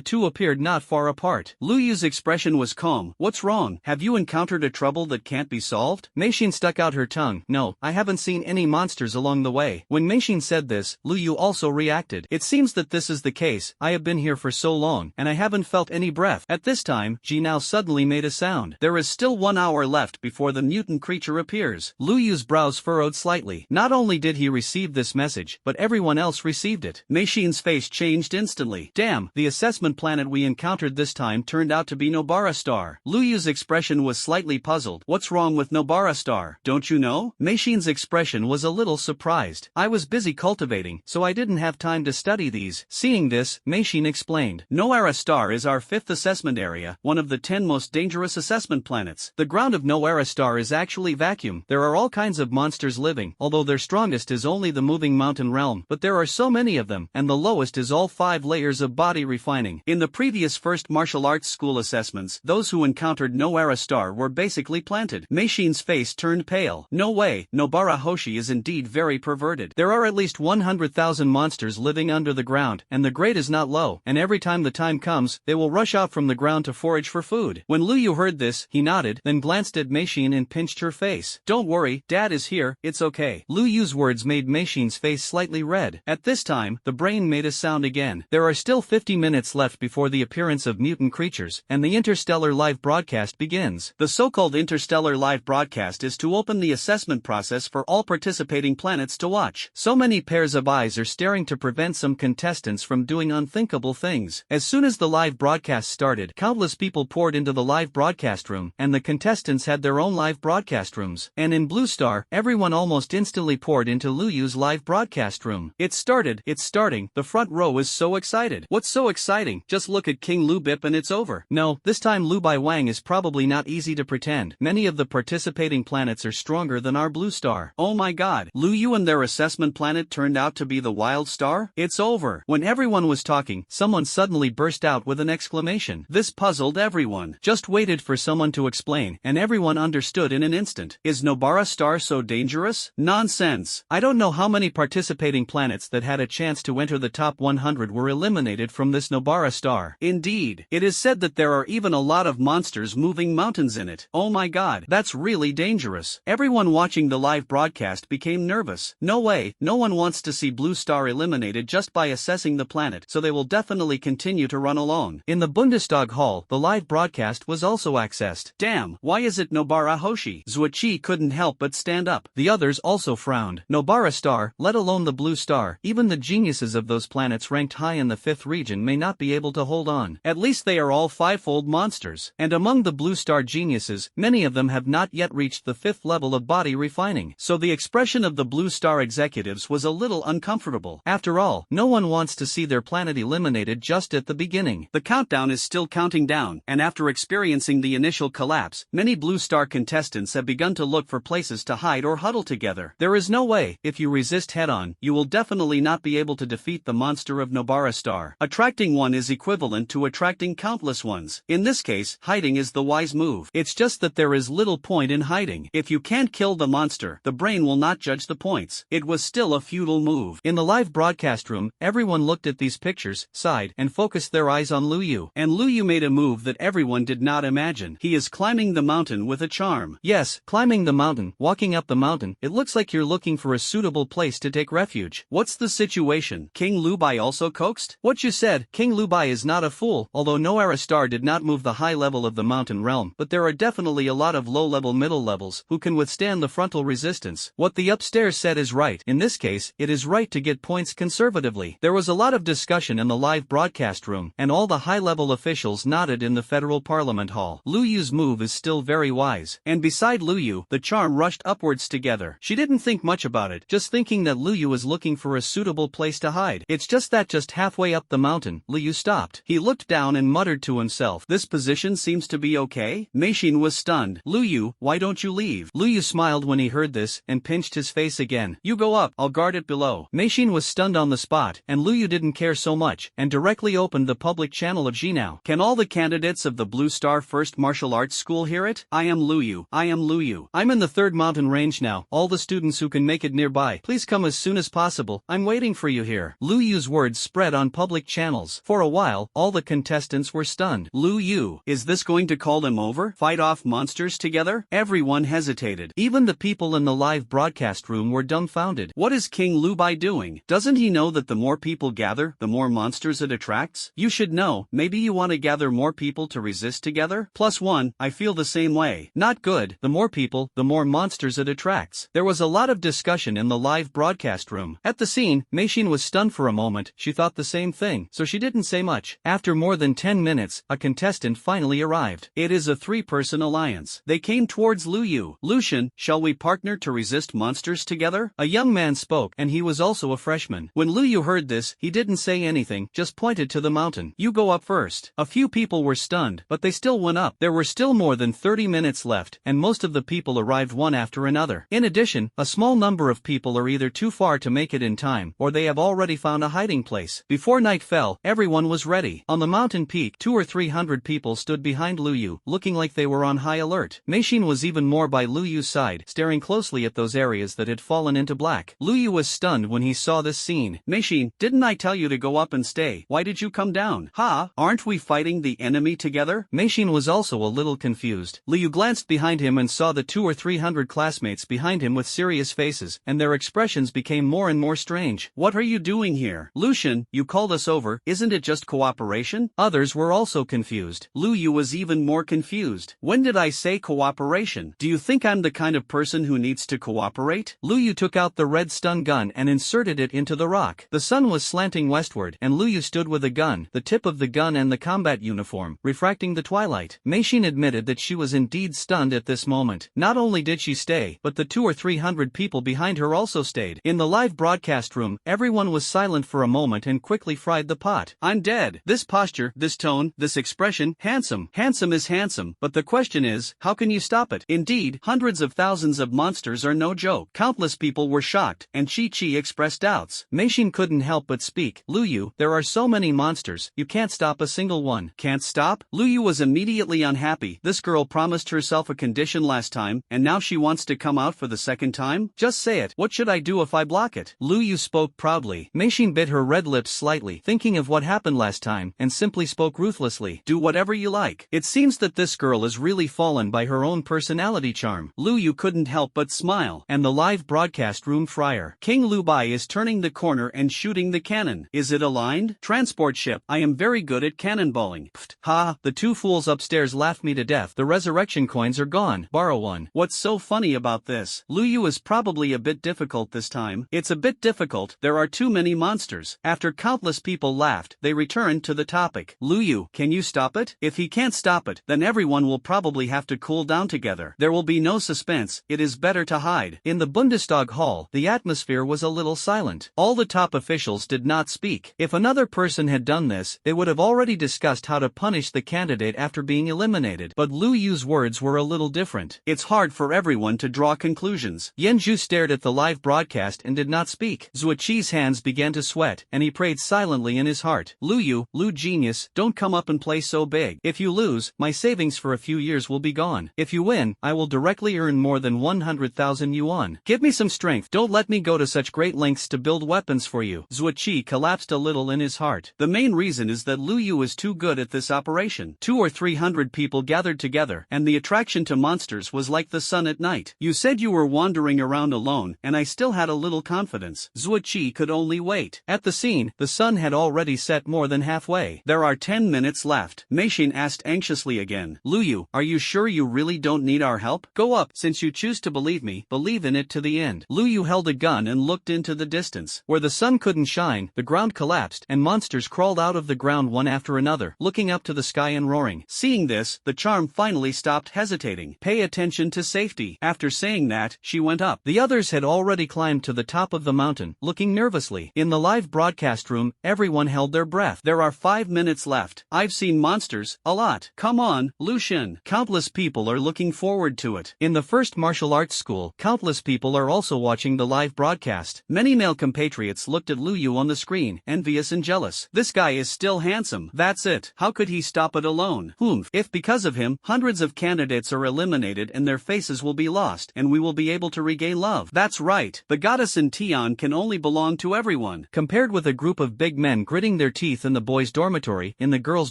two appeared not far apart. Lu Yu's expression was calm. What's wrong? Have you encountered a trouble that can't be solved? Mei Xin stuck out her tongue. No, I haven't seen any monsters along the way. When Mei Xin said this, Lu Yu also reacted. It seems that this is the case. I have been here for so long, and I haven't felt any breath. At this time, Ji now suddenly made a sound. There is still 1 hour left before the mutant creature appears. Lu Yu's brows furrowed slightly. Not only did he receive this message, but everyone else received it. Mei Xin's face changed instantly. Damn, the assessment planet we encountered this time turned out to be Nobara Star. Lu Yu's expression was slightly puzzled. What's wrong with Nobara Star? Don't you know? Mei Xin's expression was a little surprised. I was busy cultivating, so I didn't have time to study these. Seeing this, Mei Xin explained. Noara Star is our 5th assessment area, one of the 10 most dangerous assessment planets. The ground of Noara Star is actually vacuum. There are all kinds of monsters living, although their strongest is only the moving mountain realm, but there are so many of them, and the lowest is all 5 layers of body refining. In the previous first martial arts school assessments, those who encountered Noara Star were basically planted. Mei Xin's face turned pale. No way, Nobara Hoshi is indeed very perverted. There are at least 100,000 monsters living under the ground, and the grade is not low, and every time the time comes, they will rush out from the ground to forage for food. When Lu Yu heard this, he nodded, then glanced at Mei Xin and pinched her face. Don't worry, Dad is here, it's okay. Lu Yu's words made Mei Xin's face slightly red. At this time, the brain made a sound again. There are still 50 minutes left before the appearance of mutant creatures, and the interstellar live broadcast begins. The so-called interstellar live broadcast is to open the assessment process for all participating planets to watch. So many pairs of eyes are staring to prevent some contestants from doing unthinkable things. As soon as the live broadcast started, countless people poured into the live broadcast room, and the contestants had their own live broadcast rooms. And in Blue Star, everyone almost instantly poured into Lu Yu's live broadcast room. It's starting, the front row is so excited. What's so exciting? Just look at King Lu Bip and it's over. No, this time Lu Bai Wang is probably not easy to pretend. Many of the participating planets are stronger than our Blue Star. Oh my god, Lu Yu and their assessment planet turned out to be the Wild Star? It's over. When everyone was talking, someone suddenly burst out with an exclamation. This puzzled everyone. Just waited for someone to explain, and everyone understood in an instant. Is Nobara Star so dangerous? Nonsense. I don't know how many participating planets that had a chance to enter the top 100 were eliminated from this Nobara Star. Indeed, it is said that there are even a lot of monsters moving mountains in it. Oh my god, that's really dangerous. Everyone watching the live broadcast became nervous. No way, no one wants to see Blue Star eliminated just by assessing the planet, so they will definitely continue to run alone. In the Bundestag Hall, the live broadcast was also accessed. Damn, why is it Nobara Hoshi? Zuoqi couldn't help but stand up. The others also frowned. Nobara Star, let alone the Blue Star, even the geniuses of those planets ranked high in the 5th region may not be able to hold on. At least they are all 5-fold monsters. And among the Blue Star geniuses, many of them have not yet reached the 5th level of body refining. So the expression of the Blue Star executives was a little uncomfortable. After all, no one wants to see their planet eliminated just at the beginning. The countdown is still counting down, and after experiencing the initial collapse, many Blue Star contestants have begun to look for places to hide or huddle together. There is no way, if you resist head-on, you will definitely not be able to defeat the monster of Nobara Star. Attracting one is equivalent to attracting countless ones. In this case, hiding is the wise move. It's just that there is little point in hiding. If you can't kill the monster, the brain will not judge the points. It was still a futile move. In the live broadcast room, everyone looked at these pictures, sighed, and focused their eyes on Lu Yu. And Lu Yu made a move that everyone did not imagine. He is climbing the mountain with a charm. Yes, climbing the mountain, walking up the mountain. It looks like you're looking for a suitable place to take refuge. What's the situation? King Lu Bai also coaxed? What you said, King Lu Bai is not a fool, although no era star did not move the high level of the mountain realm, but there are definitely a lot of low-level middle levels who can withstand the frontal resistance. What the upstairs said is right. In this case, it is right to get points conservatively. There was a lot of discussion in the live broadcast room, and all the high-level officials nodded in the federal parliament hall. Lu Yu's move is still very wise. And beside Lu Yu, the charm rushed upwards together. She didn't think much about it, just thinking that Lu Yu was looking for a suitable place to hide. It's just that just halfway up the mountain, Lu Yu stopped. He looked down and muttered to himself, "This position seems to be okay?" Meixin was stunned. "Lu Yu, why don't you leave?" Lu Yu smiled when he heard this, and pinched his face again. "You go up, I'll guard it below." Meixin was stunned on the spot, and Lu Yu didn't care so much, and directly opened the public channel of Jinao. "Can all the candidates of the Blue Star First Martial Arts School hear it? I am Lu Yu. I am Lu Yu. I'm in the third mountain range now. All the students who can make it nearby, please come as soon as possible. I'm waiting for you here." Lu Yu's words spread on public channels. For a while, all the contestants were stunned. Lu Yu, is this going to call them over? Fight off monsters together? Everyone hesitated. Even the people in the live broadcast room were dumbfounded. What is King Lu Bai doing? Doesn't he know that the more people gather, the more monsters it attracts? You should know, maybe you want to gather more people to resist together? +1, I feel the same way. Not good, the more people, the more monsters it attracts. There was a lot of discussion in the live broadcast room. At the scene, Meixin was stunned for a moment. She thought the same thing, so she didn't say much. After more than 10 minutes, a contestant finally arrived. It is a 3-person alliance. They came towards Lu Yu. "Lucian, shall we partner to resist monsters together?" A young man spoke, and he was also a freshman. When Lu Yu heard this, he didn't say anything, just pointed to the mountain. "You go up first." A few people were stunned, but they still went up. There were still more than 30 minutes left, and most of the people arrived one after another. In addition, a small number of people are either too far to make it in time, or they have already found a hiding place. Before night fell, everyone was ready. On the mountain peak, 200 or 300 people stood behind Lu Yu, looking like they were on high alert. Meixin was even more by Lu Yu's side, staring closely at those areas that had fallen into black. Lu Yu was stunned when he saw this scene. "Meixin, didn't I tell you to go up and stay? Why did you come down? Ha? Aren't we fighting the enemy together?" Meixin was also a little confused. Lu Yu glanced behind him and saw the 200 or 300 classmates behind him with serious faces, and their expressions became more and more strange. "What are you doing here? Lucian, you called us over, isn't it just cooperation?" Others were also confused. Lu Yu was even more confused. "When did I say cooperation? Do you think I'm the kind of person who needs to cooperate?" Lu Yu took out the red stun gun and inserted it into the rock. The sun was slanting westward, and Lu Yu stood with a gun, the tip of the gun and the combat uniform, refracting the twilight. Meixin admitted that she was indeed stunned at this moment. Not only did she stay, but the 200 or 300 people behind her also stayed. In the live broadcast room, everyone was silent for a moment and quickly fried the pot. "I'm dead. This posture, this tone, this expression, handsome. Handsome is handsome, but the question is, how can you stop it?" Indeed, hundreds of thousands of monsters are no joke. Countless people were shocked, and Chi expressed doubts. Meixin couldn't help but speak. "Lu Yu, there are so many monsters, you can't stop a single one." "Can't stop?" Lu Yu was immediately unhappy. This girl promised herself a condition last time, and now she wants to come out for the second time? Just say it. What should I do if I block it? Lu Yu spoke proudly. Meixin bit her red lips slightly, thinking of what happened last time, and simply spoke ruthlessly. "Do whatever you like." It seems that this girl is really fallen by her own personality charm. Lu Yu couldn't help but smile. And the live broadcast room friar, King Lu Bai, is turning the corner and shooting the cannon. Is it aligned? Transport ship. I am very good at cannonballing. Pfft. Ha, the two fools upstairs laughed me to death. The resurrection coins are gone. Borrow one. What's so funny about this? Lu Yu is probably a bit difficult this time. It's a bit difficult. There are too many monsters. After countless people laughed, they returned to the topic. Lu Yu, can you stop it? If he can't stop it, then everyone will probably have to cool down together. There will be no suspense. It is better to hide. In the Bundestag hall, the atmosphere was a little silent. All the top officials did not speak. If another person had done this, they would have already discussed how to punish the candidate after being eliminated. But Lu Yu's words were a little different. It's hard for everyone to draw conclusions. Yanju stared at the live broadcast and did not speak. Zuoqi's hands began to sweat, and he prayed silently in his heart. Lu Yu, Lu genius, don't come up and play so big. If you lose, my savings for a few years will be gone. If you win, I will directly earn more than 100,000 yuan. Give me some strength. Don't let me go to such great lengths to build weapons for you. Zuoqi collapsed a little in his heart. The main reason is that Lu Yu is too good at this operation. 200 or 300 people gathered together, and the attraction to monsters was like the sun at night. You said you were wandering around alone, and I still had a little confidence. Zuoqi could only wait. At the scene, the sun had already set more than halfway. There are 10 minutes left. Meishin asked anxiously again. Luyu, are you sure you really don't need our help? Go up, since you choose to believe me, believe in it to the end. Luyu held a gun and looked into the distance. Where the sun couldn't shine, the ground collapsed, and monsters crawled out of the ground one after another, looking up to the sky and roaring. Seeing this, the charm finally stopped hesitating. Pay attention to safety. After saying that, she went up. The others had already climbed to the top of the mountain, looking nervously. In the live broadcast room, everyone held their breath. There are 5 minutes left. I've seen monsters, a lot. Come on, Lucian. Countless people are looking forward to it. In the first martial arts school, countless people are also watching the live broadcast. Many male compatriots looked at Luyu on the screen, envious and jealous. This guy is still handsome. That's it. How could he stop it alone? If because of him, hundreds of candidates are eliminated and their faces will be lost, and we will be able to regain love. That's right. The goddess in Tian can only belong to everyone. Compared with a group of big men gritting their teeth in the boys' dormitory, in the girls'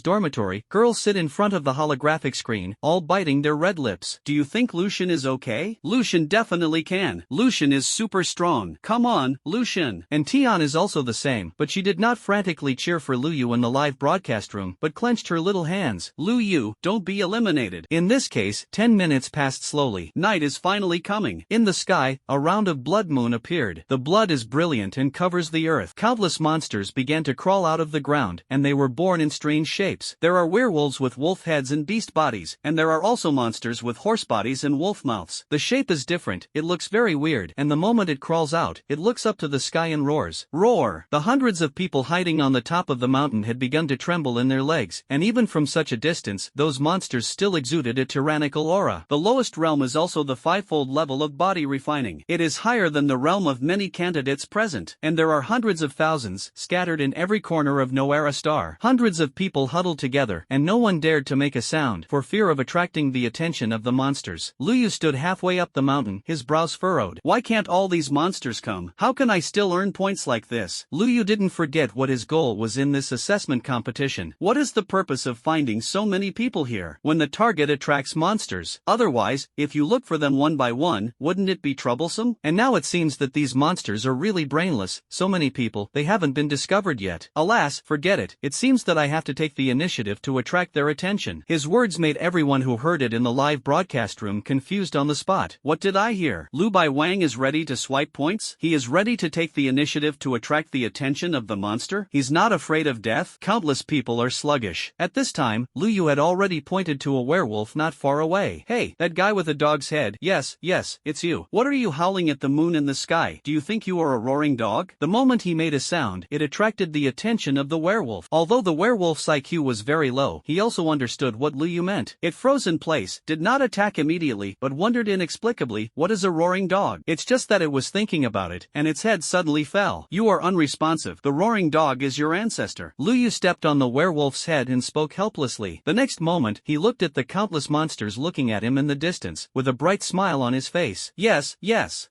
dormitory, girls sit in front of the holographic screen, all biting their red lips. Do you think Lucian is okay? Lucian definitely can. Lucian is super strong. Come on, Lucian. And Tian is also the same, but she did not frantically cheer for Luyu in the live broadcast room, but clenched her little hands. Luyu, don't be eliminated. In this case, 10 minutes passed slowly. Night is finally coming. In the sky, a round of blood moon appeared. The blood is brilliant and covers the earth. Countless monsters began to crawl out of the ground, and they were born in strange shapes. There are werewolves with wolf heads and beast bodies, and there are also monsters with horse bodies and wolf mouths. The shape is different, it looks very weird, and the moment it crawls out, it looks up to the sky and roars. Roar! The hundreds of people hiding on the top of the mountain had begun to tremble in their legs, and even from such a distance, those monsters still exuded a tyrannical aura. The lowest realm is also the fivefold level of body refining. It is higher than the realm of many candidates present, and there are hundreds of thousands, scattered in every corner of Noera Star. Hundreds of people huddled together, and no one dared to make a sound, for fear of attracting the attention of the monsters. Luyu stood halfway up the mountain, his brows furrowed. Why can't all these monsters come? How can I still earn points like this? Luyu didn't forget what his goal was in this assessment competition. What is the purpose of finding so many people here, when the target attracts monsters? Otherwise, if you look for them one by one, wouldn't it be troublesome? And now it seems that these monsters are really brainless. So many people, they haven't been discovered yet. Alas, forget it. It seems that I have to take the initiative to attract their attention. His words made everyone who heard it in the live broadcast room confused on the spot. What did I hear? Lu Bai Wang is ready to swipe points? He is ready to take the initiative to attract the attention of the monster? He's not afraid of death? Countless people are sluggish. At this time, Luyu had already pointed to a werewolf not far away. Hey, that guy with a dog's head. Yes, it's you. What are you howling at the moon in the sky? Do you think you are a roaring dog? The moment he made a sound, it attracted the attention of the werewolf. Although the werewolf's IQ was very low, he also understood what Luyu meant. It froze in place, did not attack immediately, but wondered inexplicably, what is a roaring dog? It's just that it was thinking about it, and its head suddenly fell. You are unresponsive. The roaring dog is your ancestor. Luyu stepped on the werewolf's head and spoke helplessly. The next moment, he looked at the countless monsters looking at him in the distance, with a bright smile on his face. Yes,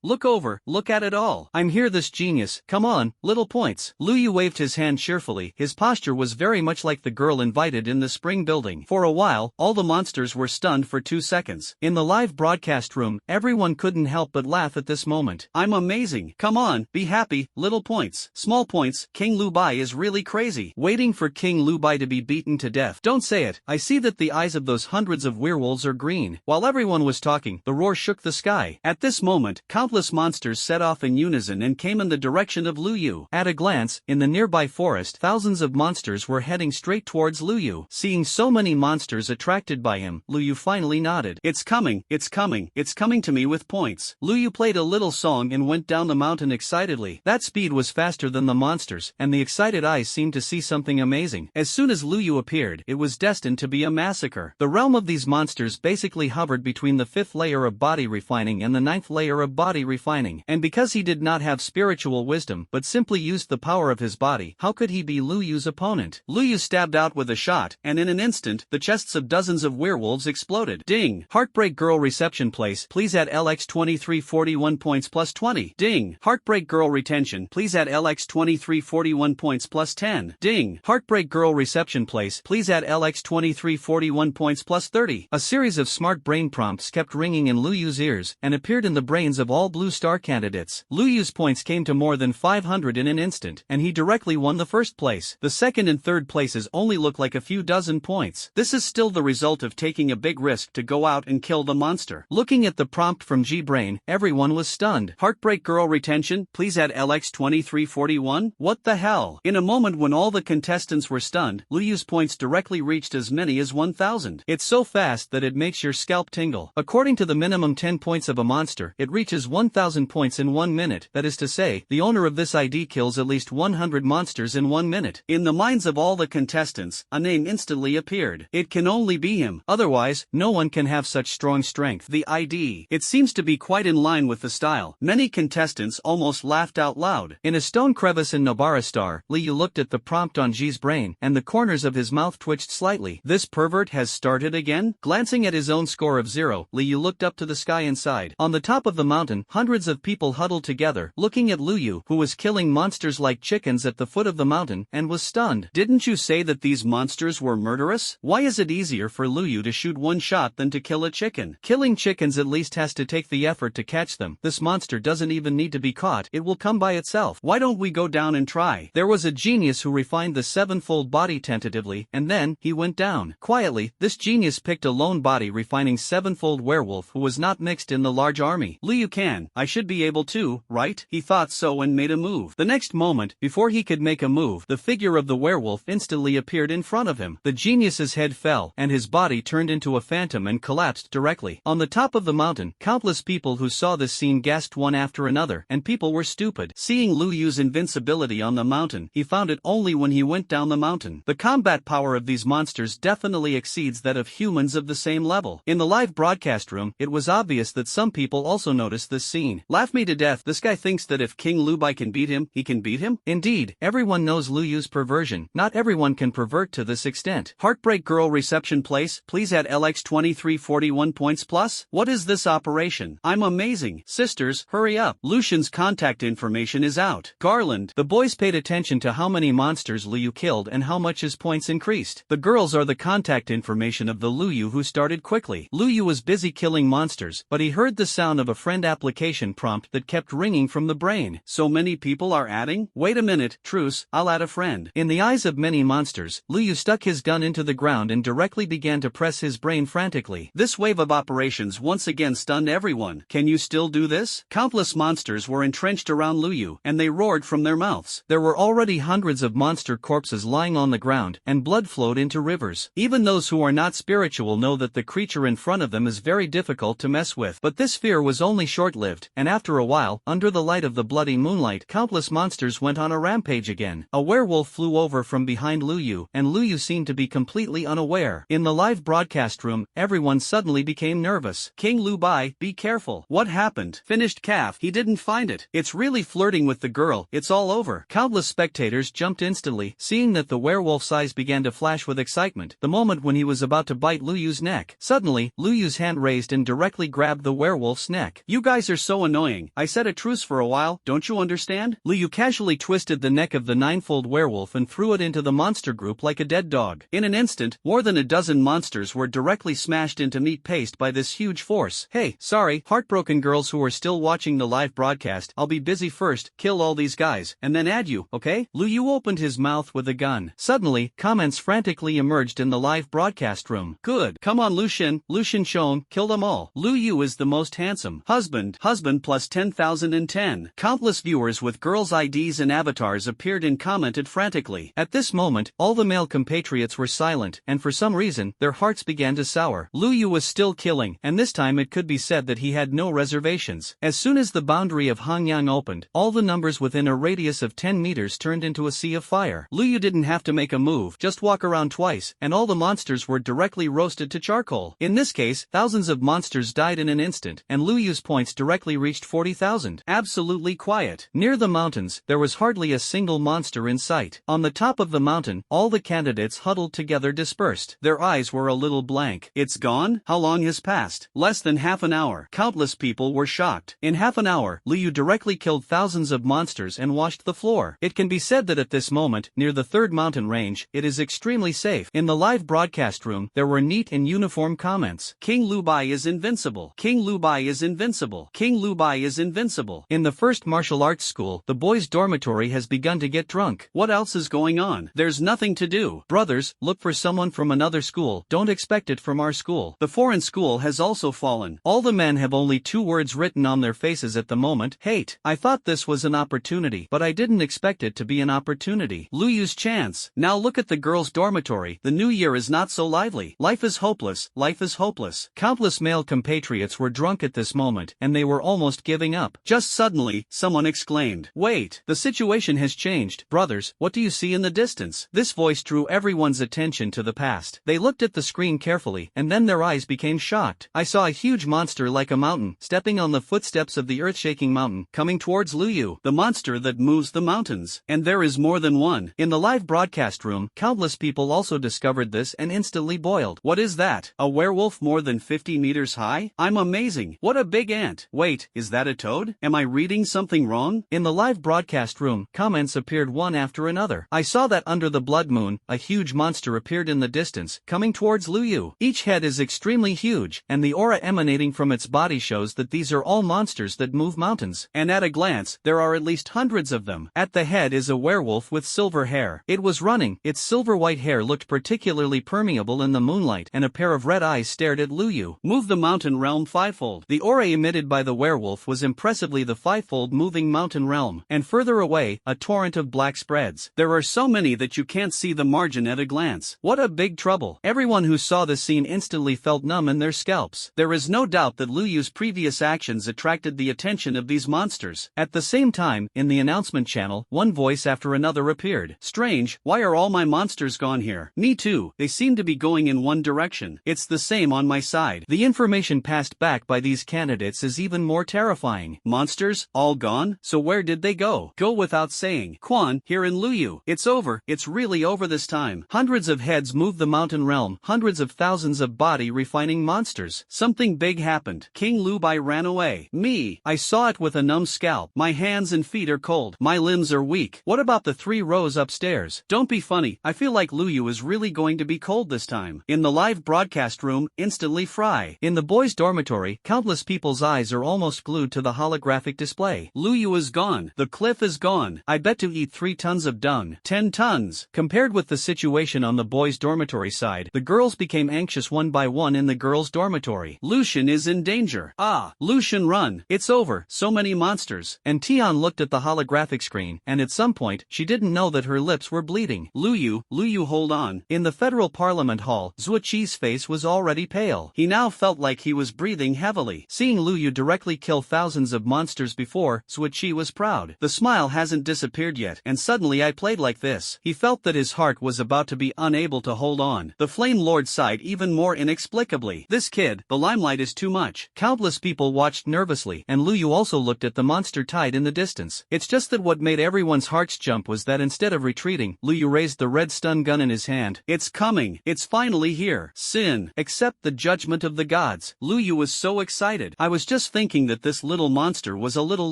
look over, look at it all. I'm here, this genius. Come on, little points. Luyu waved his hand cheerfully. His posture was very much like the girl invited in the spring building. For a while, all the monsters were stunned for 2 seconds. In the live broadcast room, everyone couldn't help but laugh at this moment. I'm amazing. Come on, be happy, little points. Small points. King Lu Bai is really crazy. Waiting for King Lu Bai to be beaten to death. Don't say it. I see that the eyes of those hundreds of werewolves are green. While everyone was talking, the roar shook the sky. At this moment, countless monsters set off in unison and came in the direction of Luyu. At a glance, in the nearby forest, thousands of monsters were heading straight towards Luyu. Seeing so many monsters attracted by him, Luyu finally nodded. It's coming to me with points. Luyu played a little song and went down the mountain excitedly. That speed was faster than the monsters, and the excited eyes seemed to see something amazing. As soon as Luyu appeared, it was destined to be a massacre. The realm of these monsters basically hovered between the 5th layer of body refining and the 9th layer of body refining, and because he did not have spiritual wisdom but simply used the power of his body, how could he be Luyu's opponent? Luyu stabbed out with a shot, and in an instant, the chests of dozens of werewolves exploded. Ding! Heartbreak Girl reception place, please add LX 2341 points plus 20. Ding! Heartbreak Girl retention, please add LX 2341 points plus 10. Ding! Heartbreak Girl reception place, please add LX 2341 points plus 30. A series of smart brain prompts kept ringing in Luyu's ears, and appeared in the brains of all Blue Star candidates. Luyu's points came to more than 500 in an instant, and he directly won the first place. The second and third places only look like a few dozen points. This is still the result of taking a big risk to go out and kill the monster. Looking at the prompt from G-Brain, everyone was stunned. Heartbreak Girl retention, please add LX2341? What the hell? In a moment when all the contestants were stunned, Luyu's points directly reached as many as 1,000. It's so fast that it makes your scalp tingle. According to the minimum 10 points of a monster, it reaches 1,000 points in 1 minute. That is to say, the owner of this ID kills at least 100 monsters in 1 minute. In the minds of all the contestants, a name instantly appeared. It can only be him. Otherwise, no one can have such strong strength. The ID. It seems to be quite in line with the style. Many contestants almost laughed out loud. In a stone crevice in Nobara Star, Liu looked at the prompt on G's brain, and the corners of his mouth twitched slightly. This pervert has started again? Glancing at his own score of 0, Liu looked up to the sky inside. On the top of the mountain, hundreds of people huddled together, looking at Liu, who was killing monsters like chickens at the foot of the mountain, and was stunned. Didn't you say that these monsters were murderous? Why is it easier for Liu to shoot one shot than to kill a chicken? Killing chickens at least has to take the effort to catch them. This monster doesn't even need to be caught, it will come by itself. Why don't we go down and try? There was a genius who refined the sevenfold body tentatively, and then, he went down. Quietly, this genius picked a lone body refining sevenfold werewolf who was not mixed in the large army. Liu can, I should be able to, right? He thought so and made a move. The next moment, before he could make a move, the figure of the werewolf instantly appeared in front of him. The genius's head fell, and his body turned into a phantom and collapsed directly. On the top of the mountain, countless people who saw this scene gasped one after another, and people were stupid. Seeing Liu's invincibility on the mountain, he found it only when he went down the mountain. The combat power of these monsters definitely exceeds that of humans of the same level. In the live broadcast room, it was obvious that some people also noticed this scene. Laugh me to death, this guy thinks that if King Lubai can beat him, he can beat him? Indeed, everyone knows Liu's perversion. Not everyone can pervert to this extent. Heartbreak Girl reception place, please add LX2341 points plus? What is this operation? I'm amazing. Sisters, hurry up. Lucian's contact information is out. Garland. The boys paid attention to how many monsters Liu killed and how much his points increased. The girls are the contact information of the Liu who started quickly. Liu was busy killing monsters, but he heard the sound of a friend application prompt that kept ringing from the brain. So many people are adding? Wait a minute, truce, I'll add a friend. In the eyes of many monsters, Liu stuck his gun into the ground and directly began to press his brain frantically. This wave of operations once again stunned everyone. Can you still do this? Countless monsters were entrenched around Liu, and they roared from their mouths. There were already hundreds of monster corpses lying on the ground, and blood flowed into rivers. Even those who are not spiritual know that the creature in front of them is very difficult to mess with. But this fear was only short-lived, and after a while, under the light of the bloody moonlight, countless monsters went on a rampage again. A werewolf flew over from behind Liu, and Liu seemed to be completely unaware. In the live broadcast room, everyone suddenly became nervous. King Lubai, be careful. What happened? Finished calf. He didn't find it. It's really flirting with the girl. It's all over. Countless spectators jumped instantly, seeing that the werewolf's eyes began to flash with excitement, the moment when he was about to bite Liu's neck. Suddenly, Liu's hand raised and directly grabbed the werewolf's neck. You guys are so annoying. I said a truce for a while, don't you understand? Liu casually twisted the neck of the ninefold werewolf and threw it into the monster group like a dead dog. In an instant, more than a dozen monsters were directly smashed into meat paste by this huge force. Hey, sorry, heartbroken girls who are still watching the live broadcast, I'll be busy first, kill all these guys, and then add you, okay? Liu opened his mouth with a gun. Suddenly, comments frantically emerged in the live broadcast room. Good. Come on Lucian Shone, kill them all. Liu is the most handsome. Husband plus 10,010. Countless viewers with girls' IDs and avatars appeared and commented frantically. At this moment, all the male compatriots were silent, and for some reason, their hearts began to sour. Liu was still killing, and this time it could be said that he had no reservations. As soon as the boundary of Hangyang opened, all the numbers within a radius of 10 meters turned into a sea of fire. Liu didn't have to make a move, just walk around twice, and all the monsters were directly roasted to charcoal. In this case, thousands of monsters died in an instant, and Liu's points directly reached 40,000. Absolutely quiet. Near the mountains, there was hardly a single monster in sight. On the top of the mountain, all the candidates huddled together dispersed. Their eyes were a little blank. It's gone? How long has passed? Less than half an hour. Countless people were shocked. In half an hour, Liu directly killed thousands of monsters and washed the floor. It can be said that at this moment, near the third mountain range, it is extremely safe. In the live broadcast room, there were neat and uniform comments. King Lubai is invincible. King Lubai is invincible. King Lubai is invincible. In the first martial arts school, the boys boys' dormitory has begun to get drunk. What else is going on? There's nothing to do. Brothers, look for someone from another school. Don't expect it from our school. The foreign school has also fallen. All the men have only 2 words written on their faces at the moment: hate. I thought this was an opportunity, but I didn't expect it to be an opportunity. Luyu's chance. Now look at the girls' dormitory. The new year is not so lively. Life is hopeless. Life is hopeless. Countless male compatriots were drunk at this moment, and they were almost giving up. Just suddenly, someone exclaimed, "Wait, the situation has changed. Brothers, what do you see in the distance?" This voice drew everyone's attention to the past. They looked at the screen carefully, and then their eyes became shocked. I saw a huge monster like a mountain, stepping on the footsteps of the earth-shaking mountain, coming towards Luyu, the monster that moves the mountains. And there is more than one. In the live broadcast room, countless people also discovered this and instantly boiled. What is that? A werewolf more than 50 meters high? I'm amazing. What a big ant. Wait, is that a toad? Am I reading something wrong? In the live broadcast room, comments appeared one after another. I saw that under the blood moon, a huge monster appeared in the distance, coming towards Luyu. Each head is extremely huge, and the aura emanating from its body shows that these are all monsters that move mountains. And at a glance, there are at least hundreds of them. At the head is a werewolf with silver hair. It was running. Its silver-white hair looked particularly permeable in the moonlight, and a pair of red eyes stared at Luyu. Move the mountain realm fivefold. The aura emitted by the werewolf was impressively the fivefold moving mountain realm, and further away, a torrent of black spreads. There are so many that you can't see the margin at a glance. What a big trouble. Everyone who saw the scene instantly felt numb in their scalps. There is no doubt that Luyu's previous actions attracted the attention of these monsters. At the same time, in the announcement channel, one voice after another appeared. Strange, why are all my monsters gone here? Me too, they seem to be going in one direction. It's the same on my side. The information passed back by these candidates is even more terrifying. Monsters, all gone? So where did they go? Go without saying. Quan, here in Luyu. It's over, it's really over this time. Hundreds of heads moved the mountain realm, hundreds of thousands of body-refining monsters. Something big happened. King Lu Bai ran away. Me, I saw it with a numb scalp. My hands and feet are cold. My limbs are weak. What about the 3 rows upstairs? Don't be funny, I feel like Luyu is really going to be cold this time. In the live broadcast room, instantly fry. In the boys' dormitory, countless people's eyes are almost glued to the holographic display. Luyu is gone. The cliff is gone. I bet to eat 3 tons of dung. 10 tons. Compared with the situation on the boys' dormitory side, the girls became anxious one by one in the girls' dormitory. Lucian is in danger. Ah, Lucian, run. It's over. So many monsters. And Tian looked at the holographic screen, and at some point, she didn't know that her lips were bleeding. Luyu, hold on. In the Federal Parliament Hall, Zuoqi's face was already pale. He now felt like he was breathing heavily. Seeing Luyu directly kill thousands of monsters before, Zuoqi was proud. The smile hasn't disappeared yet, and suddenly I played like this. He felt that his heart was about to be unable to hold on. The Flame Lord sighed even more inexplicably. This kid, the limelight is too much. Countless people watched nervously, and Luyu also looked at the monster tied in the distance. It's just that what made everyone's hearts jump was that instead of retreating, Luyu raised the red stun gun in his hand. It's coming. It's finally here. Sin. Accept the judgment of the gods. Luyu was so excited. I was just thinking that this little monster was a little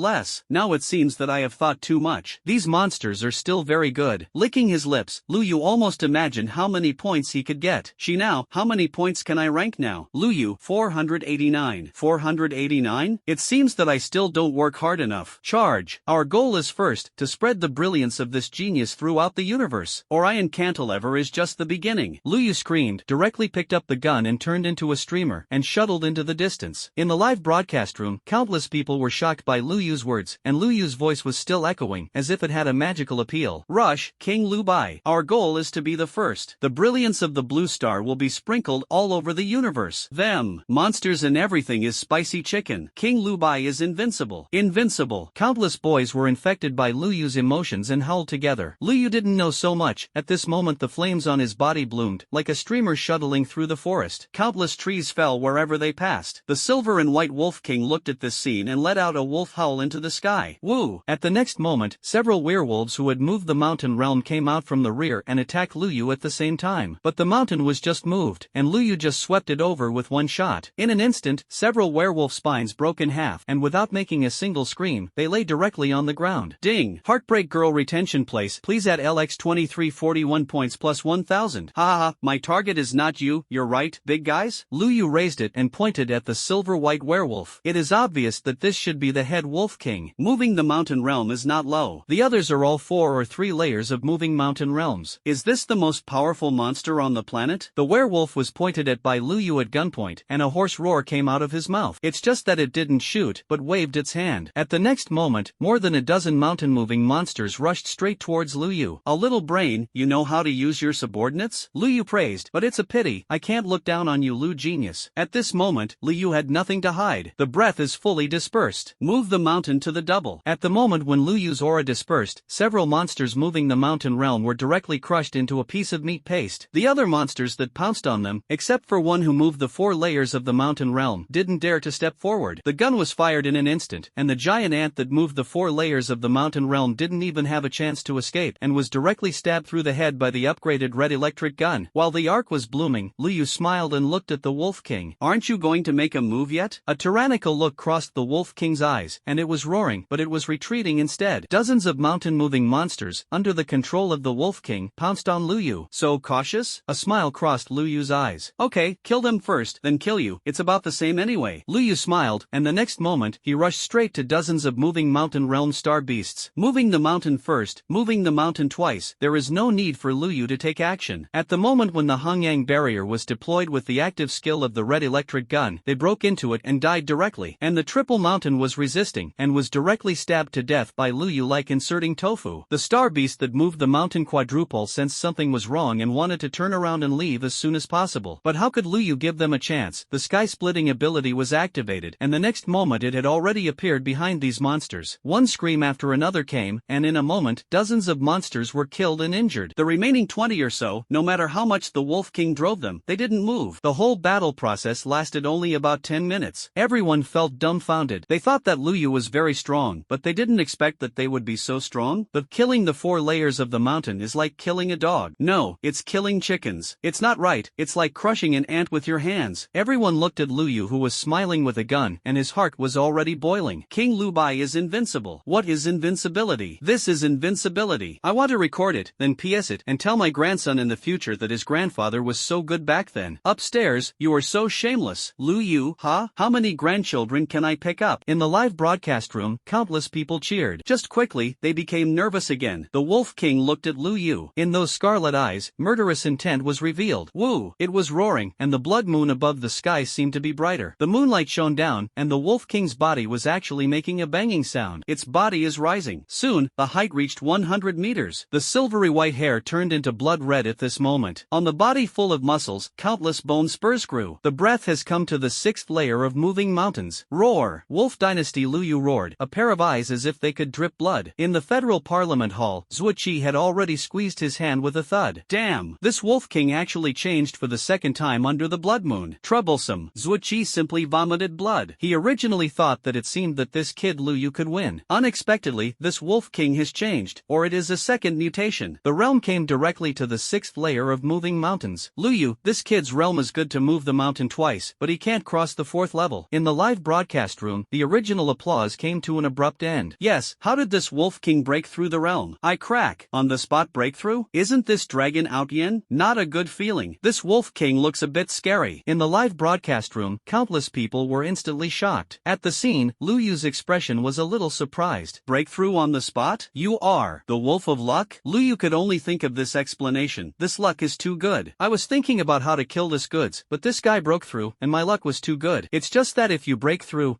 less. Now it seems that I have thought too much. These monsters are still very good. Licking his lips, Luyu almost imagined how many points he could get. She now, how many points can I rank now? Luyu, 489. 489? It seems that I still don't work hard enough. Charge. Our goal is first, to spread the brilliance of this genius throughout the universe. Orion Cantilever is just the beginning. Luyu screamed, directly picked up the gun and turned into a streamer, and shuttled into the distance. In the live broadcast room, countless people were shocked by Luyu's words, and Luyu's voice was still echoing, as if it had a magical appeal. Rush, King Lu Bai. Our goal is to be the first. The brilliance of the blue star will be sprinkled all over the universe. Them, monsters and everything is spicy chicken. King Lu Bai is invincible. Invincible. Countless boys were infected by Luyu's emotions and howled together. Luyu didn't know so much. At this moment the flames on his body bloomed, like a streamer shuttling through the forest. Countless trees fell wherever they passed. The silver and white wolf king looked at this scene and let out a wolf howl into the sky. Woo! At the next moment, several werewolves who had moved the mountain realm came out from the rear and attacked Luyu at the same time. But the mountain was just moved, and Luyu just swept it over with one shot. In an instant, several werewolf spines broke in half, and without making a single scream, they lay directly on the ground. Ding! Heartbreak Girl retention place. Please add LX2341 points plus 1000. Haha, my target is not you, you're right, big guys? Luyu raised it and pointed at the silver-white werewolf. It is obvious that this should be the head wolf king. Moving the mountain realm realm is not low. The others are all 4 or 3 layers of moving mountain realms. Is this the most powerful monster on the planet? The werewolf was pointed at by Lu Yu at gunpoint, and a hoarse roar came out of his mouth. It's just that it didn't shoot, but waved its hand. At the next moment, more than a dozen mountain-moving monsters rushed straight towards Lu Yu. A little brain, you know how to use your subordinates? Lu Yu praised, but it's a pity, I can't look down on you, Lu Genius. At this moment, Lu Yu had nothing to hide. The breath is fully dispersed. Move the mountain to the double. At the moment when Lu Yu's aura dispersed, several monsters moving the mountain realm were directly crushed into a piece of meat paste. The other monsters that pounced on them, except for one who moved the 4 layers of the mountain realm, didn't dare to step forward. The gun was fired in an instant, and the giant ant that moved the 4 layers of the mountain realm didn't even have a chance to escape, and was directly stabbed through the head by the upgraded red electric gun. While the arc was blooming, Lu Yu smiled and looked at the Wolf King. Aren't you going to make a move yet? A tyrannical look crossed the Wolf King's eyes, and it was roaring, but it was retreating instead. Dozens of mountain-moving monsters, under the control of the Wolf King, pounced on Lu Yu. So cautious? A smile crossed Lu Yu's eyes. Okay, kill them first, then kill you. It's about the same anyway. Lu Yu smiled, and the next moment, he rushed straight to dozens of moving mountain realm star beasts. Moving the mountain first, moving the mountain twice, there is no need for Lu Yu to take action. At the moment when the Hongyang barrier was deployed with the active skill of the red electric gun, they broke into it and died directly, and the triple mountain was resisting, and was directly stabbed to death by Lu Yu like inserting tofu. The star beast that moved the mountain quadruple sensed something was wrong and wanted to turn around and leave as soon as possible. But how could Lu Yu give them a chance? The sky-splitting ability was activated, and the next moment it had already appeared behind these monsters. One scream after another came, and in a moment, dozens of monsters were killed and injured. The remaining 20 or so, no matter how much the Wolf King drove them, they didn't move. The whole battle process lasted only about 10 minutes. Everyone felt dumbfounded. They thought that Lu Yu was very strong, but they didn't expect that they would be so strong. But killing the 4 layers of the mountain is like killing a dog. No, it's killing chickens. It's not right, it's like crushing an ant with your hands. Everyone looked at Lu Yu, who was smiling with a gun, and his heart was already boiling. King Lu Bai is invincible. What is invincibility? This is invincibility. I want to record it, then PS it, and tell my grandson in the future that his grandfather was so good back then. Upstairs, you are so shameless. Lu Yu, huh? How many grandchildren can I pick up? In the live broadcast room, countless people cheered. Just quickly, they became nervous again. The Wolf King looked at Lu Yu. In those scarlet eyes, murderous intent was revealed. Woo! It was roaring, and the blood moon above the sky seemed to be brighter. The moonlight shone down, and the Wolf King's body was actually making a banging sound. Its body is rising. Soon, the height reached 100 meters. The silvery white hair turned into blood red at this moment. On the body full of muscles, countless bone spurs grew. The breath has come to the 6th layer of moving mountains. Roar! Wolf Dynasty Lu Yu roared, a pair of eyes as if they could drip blood. In the Federal Parliament Hall, Zhuo Qi had already squeezed his hand with a thud. Damn! This Wolf King actually changed for the second time under the blood moon. Troublesome. Zhuo Qi simply vomited blood. He originally thought that it seemed that this kid Lu Yu could win. Unexpectedly, this Wolf King has changed, or it is a second mutation. The realm came directly to the 6th layer of moving mountains. Lu Yu, this kid's realm is good to move the mountain twice, but he can't cross the 4th level. In the live broadcast room, the original applause came to an abrupt end. Yes, how did this Wolf King break through the realm? I crack. On the spot breakthrough? Isn't this dragon out yin? Not a good feeling. This Wolf King looks a bit scary. In the live broadcast room, countless people were instantly shocked. At the scene, Lu Yu's expression was a little surprised. Breakthrough on the spot? You are the Wolf of Luck? Lu Yu could only think of this explanation. This luck is too good. I was thinking about how to kill this goods, but this guy broke through, and my luck was too good. It's just that if you break through,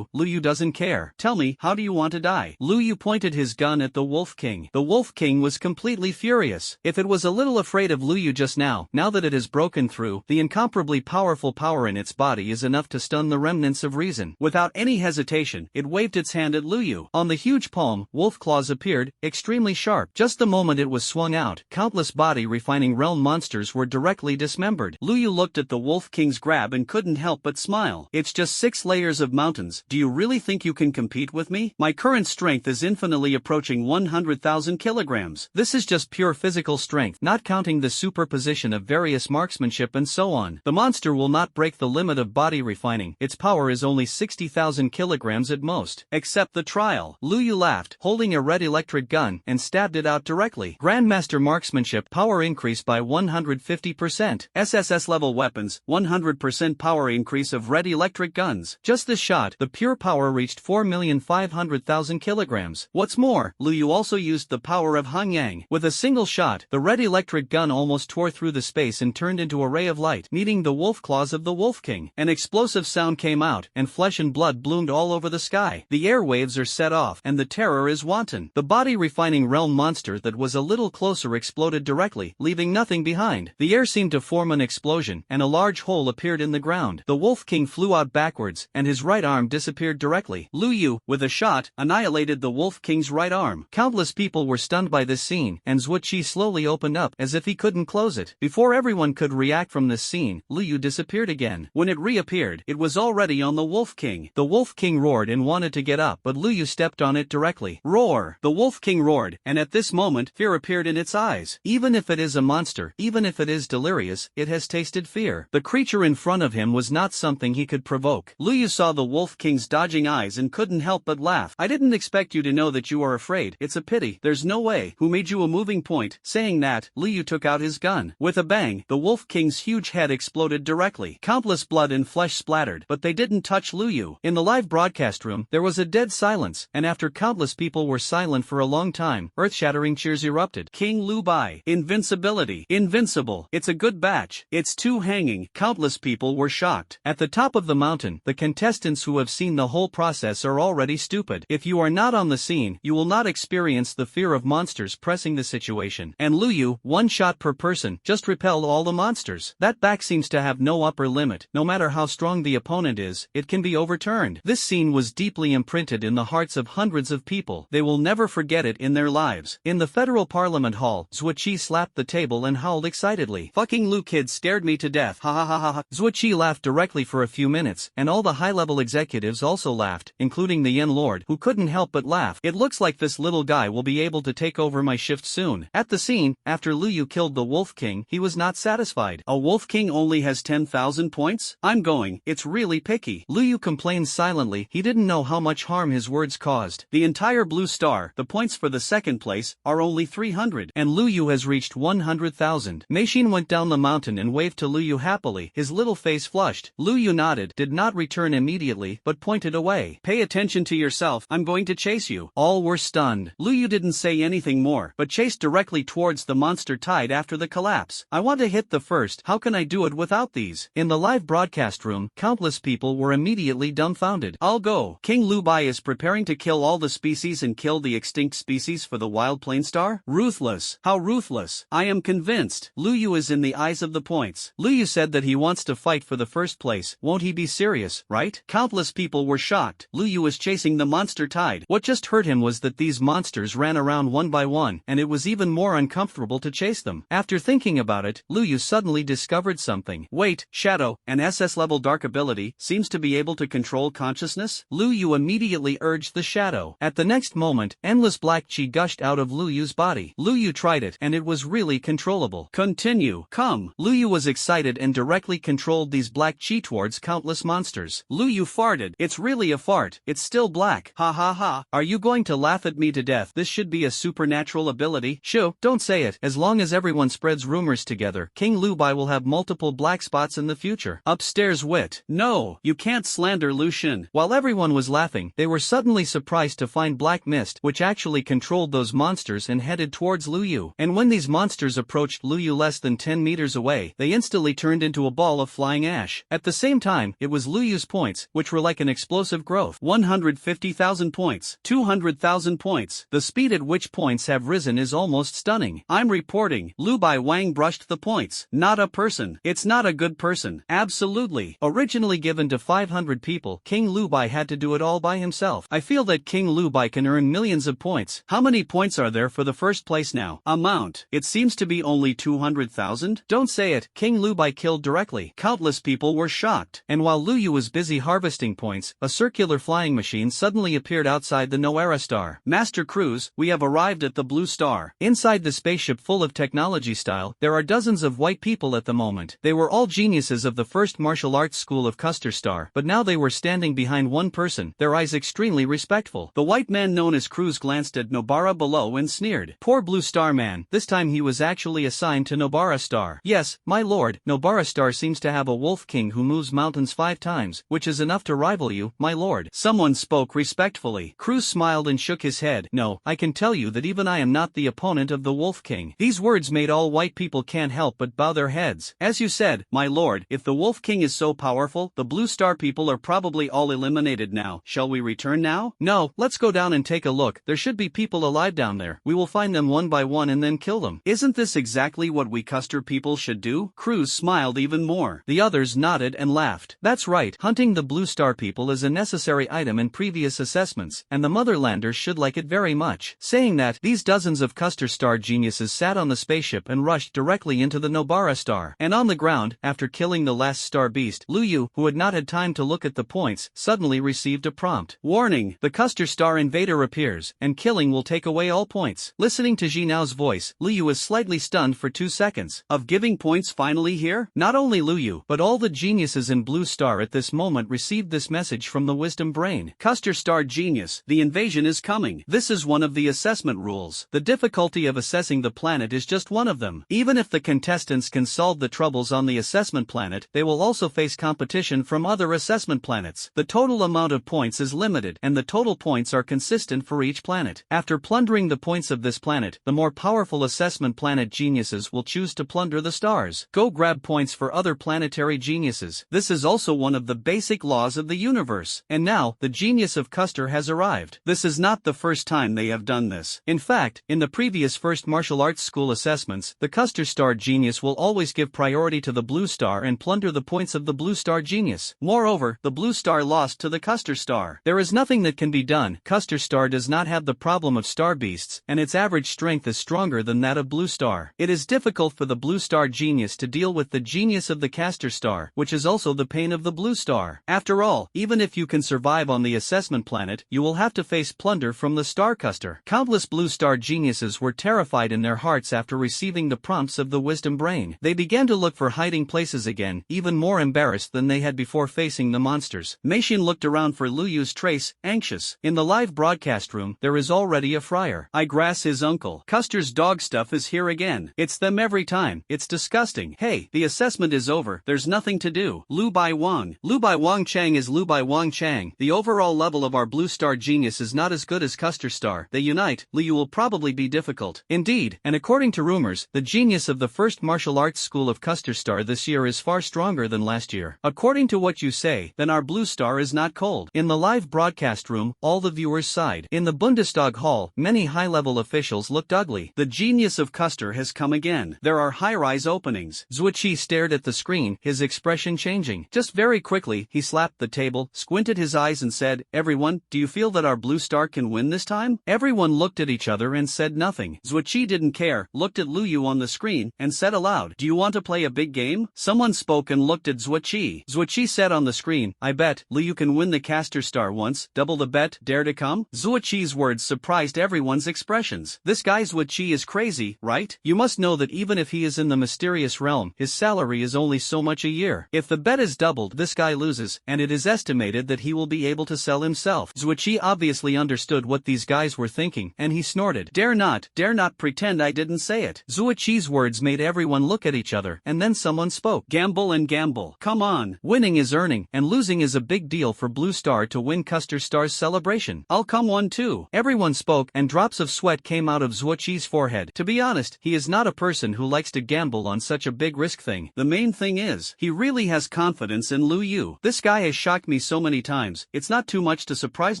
Lu Yu doesn't care. Tell me, how do you want to die? Lu Yu pointed his gun at the Wolf King. The Wolf King was completely furious. If it was a little afraid of Lu Yu just now that it has broken through, the incomparably powerful power in its body is enough to stun the remnants of reason. Without any hesitation, it waved its hand at Lu Yu. On the huge palm, wolf claws appeared, extremely sharp. Just the moment it was swung out, countless body-refining realm monsters were directly dismembered. Lu Yu looked at the Wolf King's grab and couldn't help but smile. It's just 6 layers of mountains. Do you really think you can compete with me? My current strength is infinitely approaching 100,000 kilograms. This is just pure physical strength, not counting the superposition of various marksmanship and so on. The monster will not break the limit of body refining. Its power is only 60,000 kilograms at most. Accept the trial. Lu Yu laughed, holding a red electric gun, and stabbed it out directly. Grandmaster marksmanship power increase by 150%. SSS-level weapons, 100% power increase of red electric guns. Just this shot, the pure power reached 4,500,000 1,000 kilograms. What's more, Lu Yu also used the power of Hangyang. With a single shot, the red electric gun almost tore through the space and turned into a ray of light, meeting the wolf claws of the Wolf King. An explosive sound came out, and flesh and blood bloomed all over the sky. The airwaves are set off, and the terror is wanton. The body-refining realm monster that was a little closer exploded directly, leaving nothing behind. The air seemed to form an explosion, and a large hole appeared in the ground. The Wolf King flew out backwards, and his right arm disappeared directly. Lu Yu, with a shot, annihilated the Wolf King's right arm. Countless people were stunned by this scene, and Zhuoqi slowly opened up as if he couldn't close it. Before everyone could react from this scene, Lu Yu disappeared again. When it reappeared, it was already on the Wolf King. The Wolf King roared and wanted to get up, but Lu Yu stepped on it directly. Roar! The Wolf King roared, and at this moment, fear appeared in its eyes. Even if it is a monster, even if it is delirious, it has tasted fear. The creature in front of him was not something he could provoke. Lu Yu saw the Wolf King's dodging eyes and couldn't help but laugh. I didn't expect you to know that you are afraid. It's a pity. There's no way. Who made you a moving point? Saying that, Lu Yu took out his gun. With a bang, the Wolf King's huge head exploded directly. Countless blood and flesh splattered, but they didn't touch Lu Yu. In the live broadcast room, there was a dead silence, and after countless people were silent for a long time, earth-shattering cheers erupted. King Lu Bai. Invincibility. Invincible. It's a good batch. It's too hanging. Countless people were shocked. At the top of the mountain, the contestants who have seen the whole process are already stupid. If you are not on the scene, you will not experience the fear of monsters pressing the situation. And Lu Yu, one shot per person, just repelled all the monsters. That back seems to have no upper limit. No matter how strong the opponent is, it can be overturned. This scene was deeply imprinted in the hearts of hundreds of people. They will never forget it in their lives. In the Federal Parliament Hall, Zhuoqi slapped the table and howled excitedly. Fucking Lu kids scared me to death. Ha ha ha ha ha. Zhuoqi laughed directly for a few minutes, and all the high-level executives also laughed, including the Yen Lord, who couldn't help but laugh. It looks like this little guy will be able to take over my shift soon. At the scene, after Lu Yu killed the Wolf King, he was not satisfied. A Wolf King only has 10,000 points? I'm going. It's really picky. Lu Yu complained silently. He didn't know how much harm his words caused. The entire Blue Star, the points for the second place, are only 300, and Lu Yu has reached 100,000. Meishin went down the mountain and waved to Lu Yu happily, his little face flushed. Lu Yu nodded, did not return immediately, but pointed away. Pay attention to yourself, I'm going to chase you. All were stunned. Lu Yu didn't say anything more, but chased directly towards the monster tide after the collapse. I want to hit the first. How can I do it without these? In the live broadcast room, countless people were immediately dumbfounded. I'll go. King Lu Bai is preparing to kill all the species and kill the extinct species for the wild plain star? Ruthless. How ruthless. I am convinced. Lu Yu is in the eyes of the points. Lu Yu said that he wants to fight for the first place. Won't he be serious, right? Countless people were shocked. Lu Yu was chasing the monster tide. What just hurt him was that these monsters ran around one by one, and it was even more uncomfortable to chase them. After thinking about it, Lu Yu suddenly discovered something. Wait, Shadow, an SS-level dark ability, seems to be able to control consciousness? Lu Yu immediately urged the Shadow. At the next moment, endless black chi gushed out of Lu Yu's body. Lu Yu tried it, and it was really controllable. Continue. Come. Lu Yu was excited and directly controlled these black chi towards countless monsters. Lu Yu farted. It's really a fart. It's still black. Ha ha ha. Are you going to laugh at me to death? This should be a supernatural ability. Shoo, don't say it. As long as everyone spreads rumors together, King Lu Bai will have multiple black spots in the future. Upstairs wit. No, you can't slander Lu Shen. While everyone was laughing, they were suddenly surprised to find black mist, which actually controlled those monsters and headed towards Lu Yu. And when these monsters approached Lu Yu less than 10 meters away, they instantly turned into a ball of flying ash. At the same time, it was Lu Yu's points, which were like an explosive growth. 150,000 points. 200,000 points. The speed at which points have risen is almost stunning. I'm reporting. Lu Bai Wang brushed the points. Not a person. It's not a good person. Absolutely. Originally given to 500 people, King Lu Bai had to do it all by himself. I feel that King Lu Bai can earn millions of points. How many points are there for the first place now? Amount. It seems to be only 200,000? Don't say it. King Lu Bai killed directly. Countless people were shocked. And while Lu Yu was busy harvesting points, a circular flying machine suddenly appeared outside the Noera star. Master Cruz, we have arrived at the Blue Star. Inside the spaceship full of technology style, there are dozens of white people at the moment. They were all geniuses of the first martial arts school of Custer Star, but now they were standing behind one person, their eyes extremely respectful. The white man known as Cruz glanced at Nobara below and sneered. Poor Blue Star man, this time he was actually assigned to Nobara Star. Yes, my lord, Nobara Star seems to have a wolf king who moves mountains 5 times, which is enough to rival you, my lord. Someone spoke respectfully. quickly. Cruz smiled and shook his head. No, I can tell you that even I am not the opponent of the Wolf King. These words made all white people can't help but bow their heads. As you said, my lord, if the Wolf King is so powerful, the Blue Star people are probably all eliminated now. Shall we return now? No, let's go down and take a look. There should be people alive down there. We will find them one by one and then kill them. Isn't this exactly what we Custer people should do? Cruz smiled even more. The others nodded and laughed. That's right, hunting the Blue Star people is a necessary item in previous assessments, and the Motherlanders should like it very much. Saying that, these dozens of Custer Star geniuses sat on the spaceship and rushed directly into the Nobara Star. And on the ground, after killing the last star beast, Lu Yu, who had not had time to look at the points, suddenly received a prompt. Warning, the Custer Star invader appears, and killing will take away all points. Listening to Jinao's voice, Lu Yu was slightly stunned for 2 seconds. Of giving points finally here? Not only Lu Yu, but all the geniuses in Blue Star at this moment received this message from the Wisdom Brain. Custer Star Genius, the invasion is coming. This is one of the assessment rules. The difficulty of assessing the planet is just one of them. Even if the contestants can solve the troubles on the assessment planet, they will also face competition from other assessment planets. The total amount of points is limited, and the total points are consistent for each planet. After plundering the points of this planet, the more powerful assessment planet geniuses will choose to plunder the stars. Go grab points for other planetary geniuses. This is also one of the basic laws of the universe. And now, the genius of Custer has arrived. This is not the first time they have done this. In fact, in the previous first martial arts school assessments, the Custer Star genius will always give priority to the Blue Star and plunder the points of the Blue Star genius. Moreover, the Blue Star lost to the Custer Star. There is nothing that can be done. Custer Star does not have the problem of star beasts, and its average strength is stronger than that of Blue Star. It is difficult for the Blue Star genius to deal with the genius of the Castor Star, which is also the pain of the Blue Star. After all, even if you can survive on the assessment planet, you will have to face plunder from the Star Custer. Countless Blue Star geniuses were terrified in their hearts after receiving the prompts of the Wisdom Brain. They began to look for hiding places again, even more embarrassed than they had before facing the monsters. Meishin looked around for Lu Yu's trace, anxious. In the live broadcast room, there is already a friar. I grass his uncle. Custer's dog stuff is here again. It's them every time. It's disgusting. Hey, the assessment is over. There's nothing to do. Lu Bai Wang. Lu Bai Wang Chang is Lu Bai Wang Chang. The overall level of our Blue Star genius is not as good as Custer Star. They unite, Lu Yu will probably be difficult. Indeed, and according to rumors, the genius of the first martial arts school of Custer Star this year is far stronger than last year. According to what you say, then our Blue Star is not cold. In the live broadcast room, all the viewers sighed. In the Bundestag hall, many high-level officials looked ugly. The genius of Custer has come again. There are high-rise openings. Zuichi stared at the screen, his expression changing. Just very quickly, he slapped the table, squinted his eyes and said, "Everyone, do you feel that our Blue Star can win this time?" Everyone looked at each other and said nothing. Zuichi didn't care, looked at Lu Yu on the screen, and said aloud, "Do you want to play a big game?" Someone spoke and looked at Zuichi. Zuichi said on the screen, "I bet, Lu Yu can win the Castor Star once, double the bet, dare to come?" Zuichi's words surprised everyone's expressions. This guy Zuichi is crazy, right? You must know that even if he is in the mysterious realm, his salary is only so much a year. If the bet is doubled, this guy loses, and it is estimated that he will be able to sell himself. Zuichi obviously understood what these guys were thinking, and he snorted, dare not pretend I didn't say it." Zuichi's words made everyone look at each other, and then someone spoke. "Gamble and gamble. Come on. Winning is earning, and losing is a big deal for Blue Star to win Custer Star's celebration. I'll come one too." Everyone spoke, and drops of sweat came out of Zuichi's forehead. To be honest, he is not a person who likes to gamble on such a big risk thing. The main thing is, he really has confidence in Lu Yu. This guy has shocked me so many times, it's not too much to surprise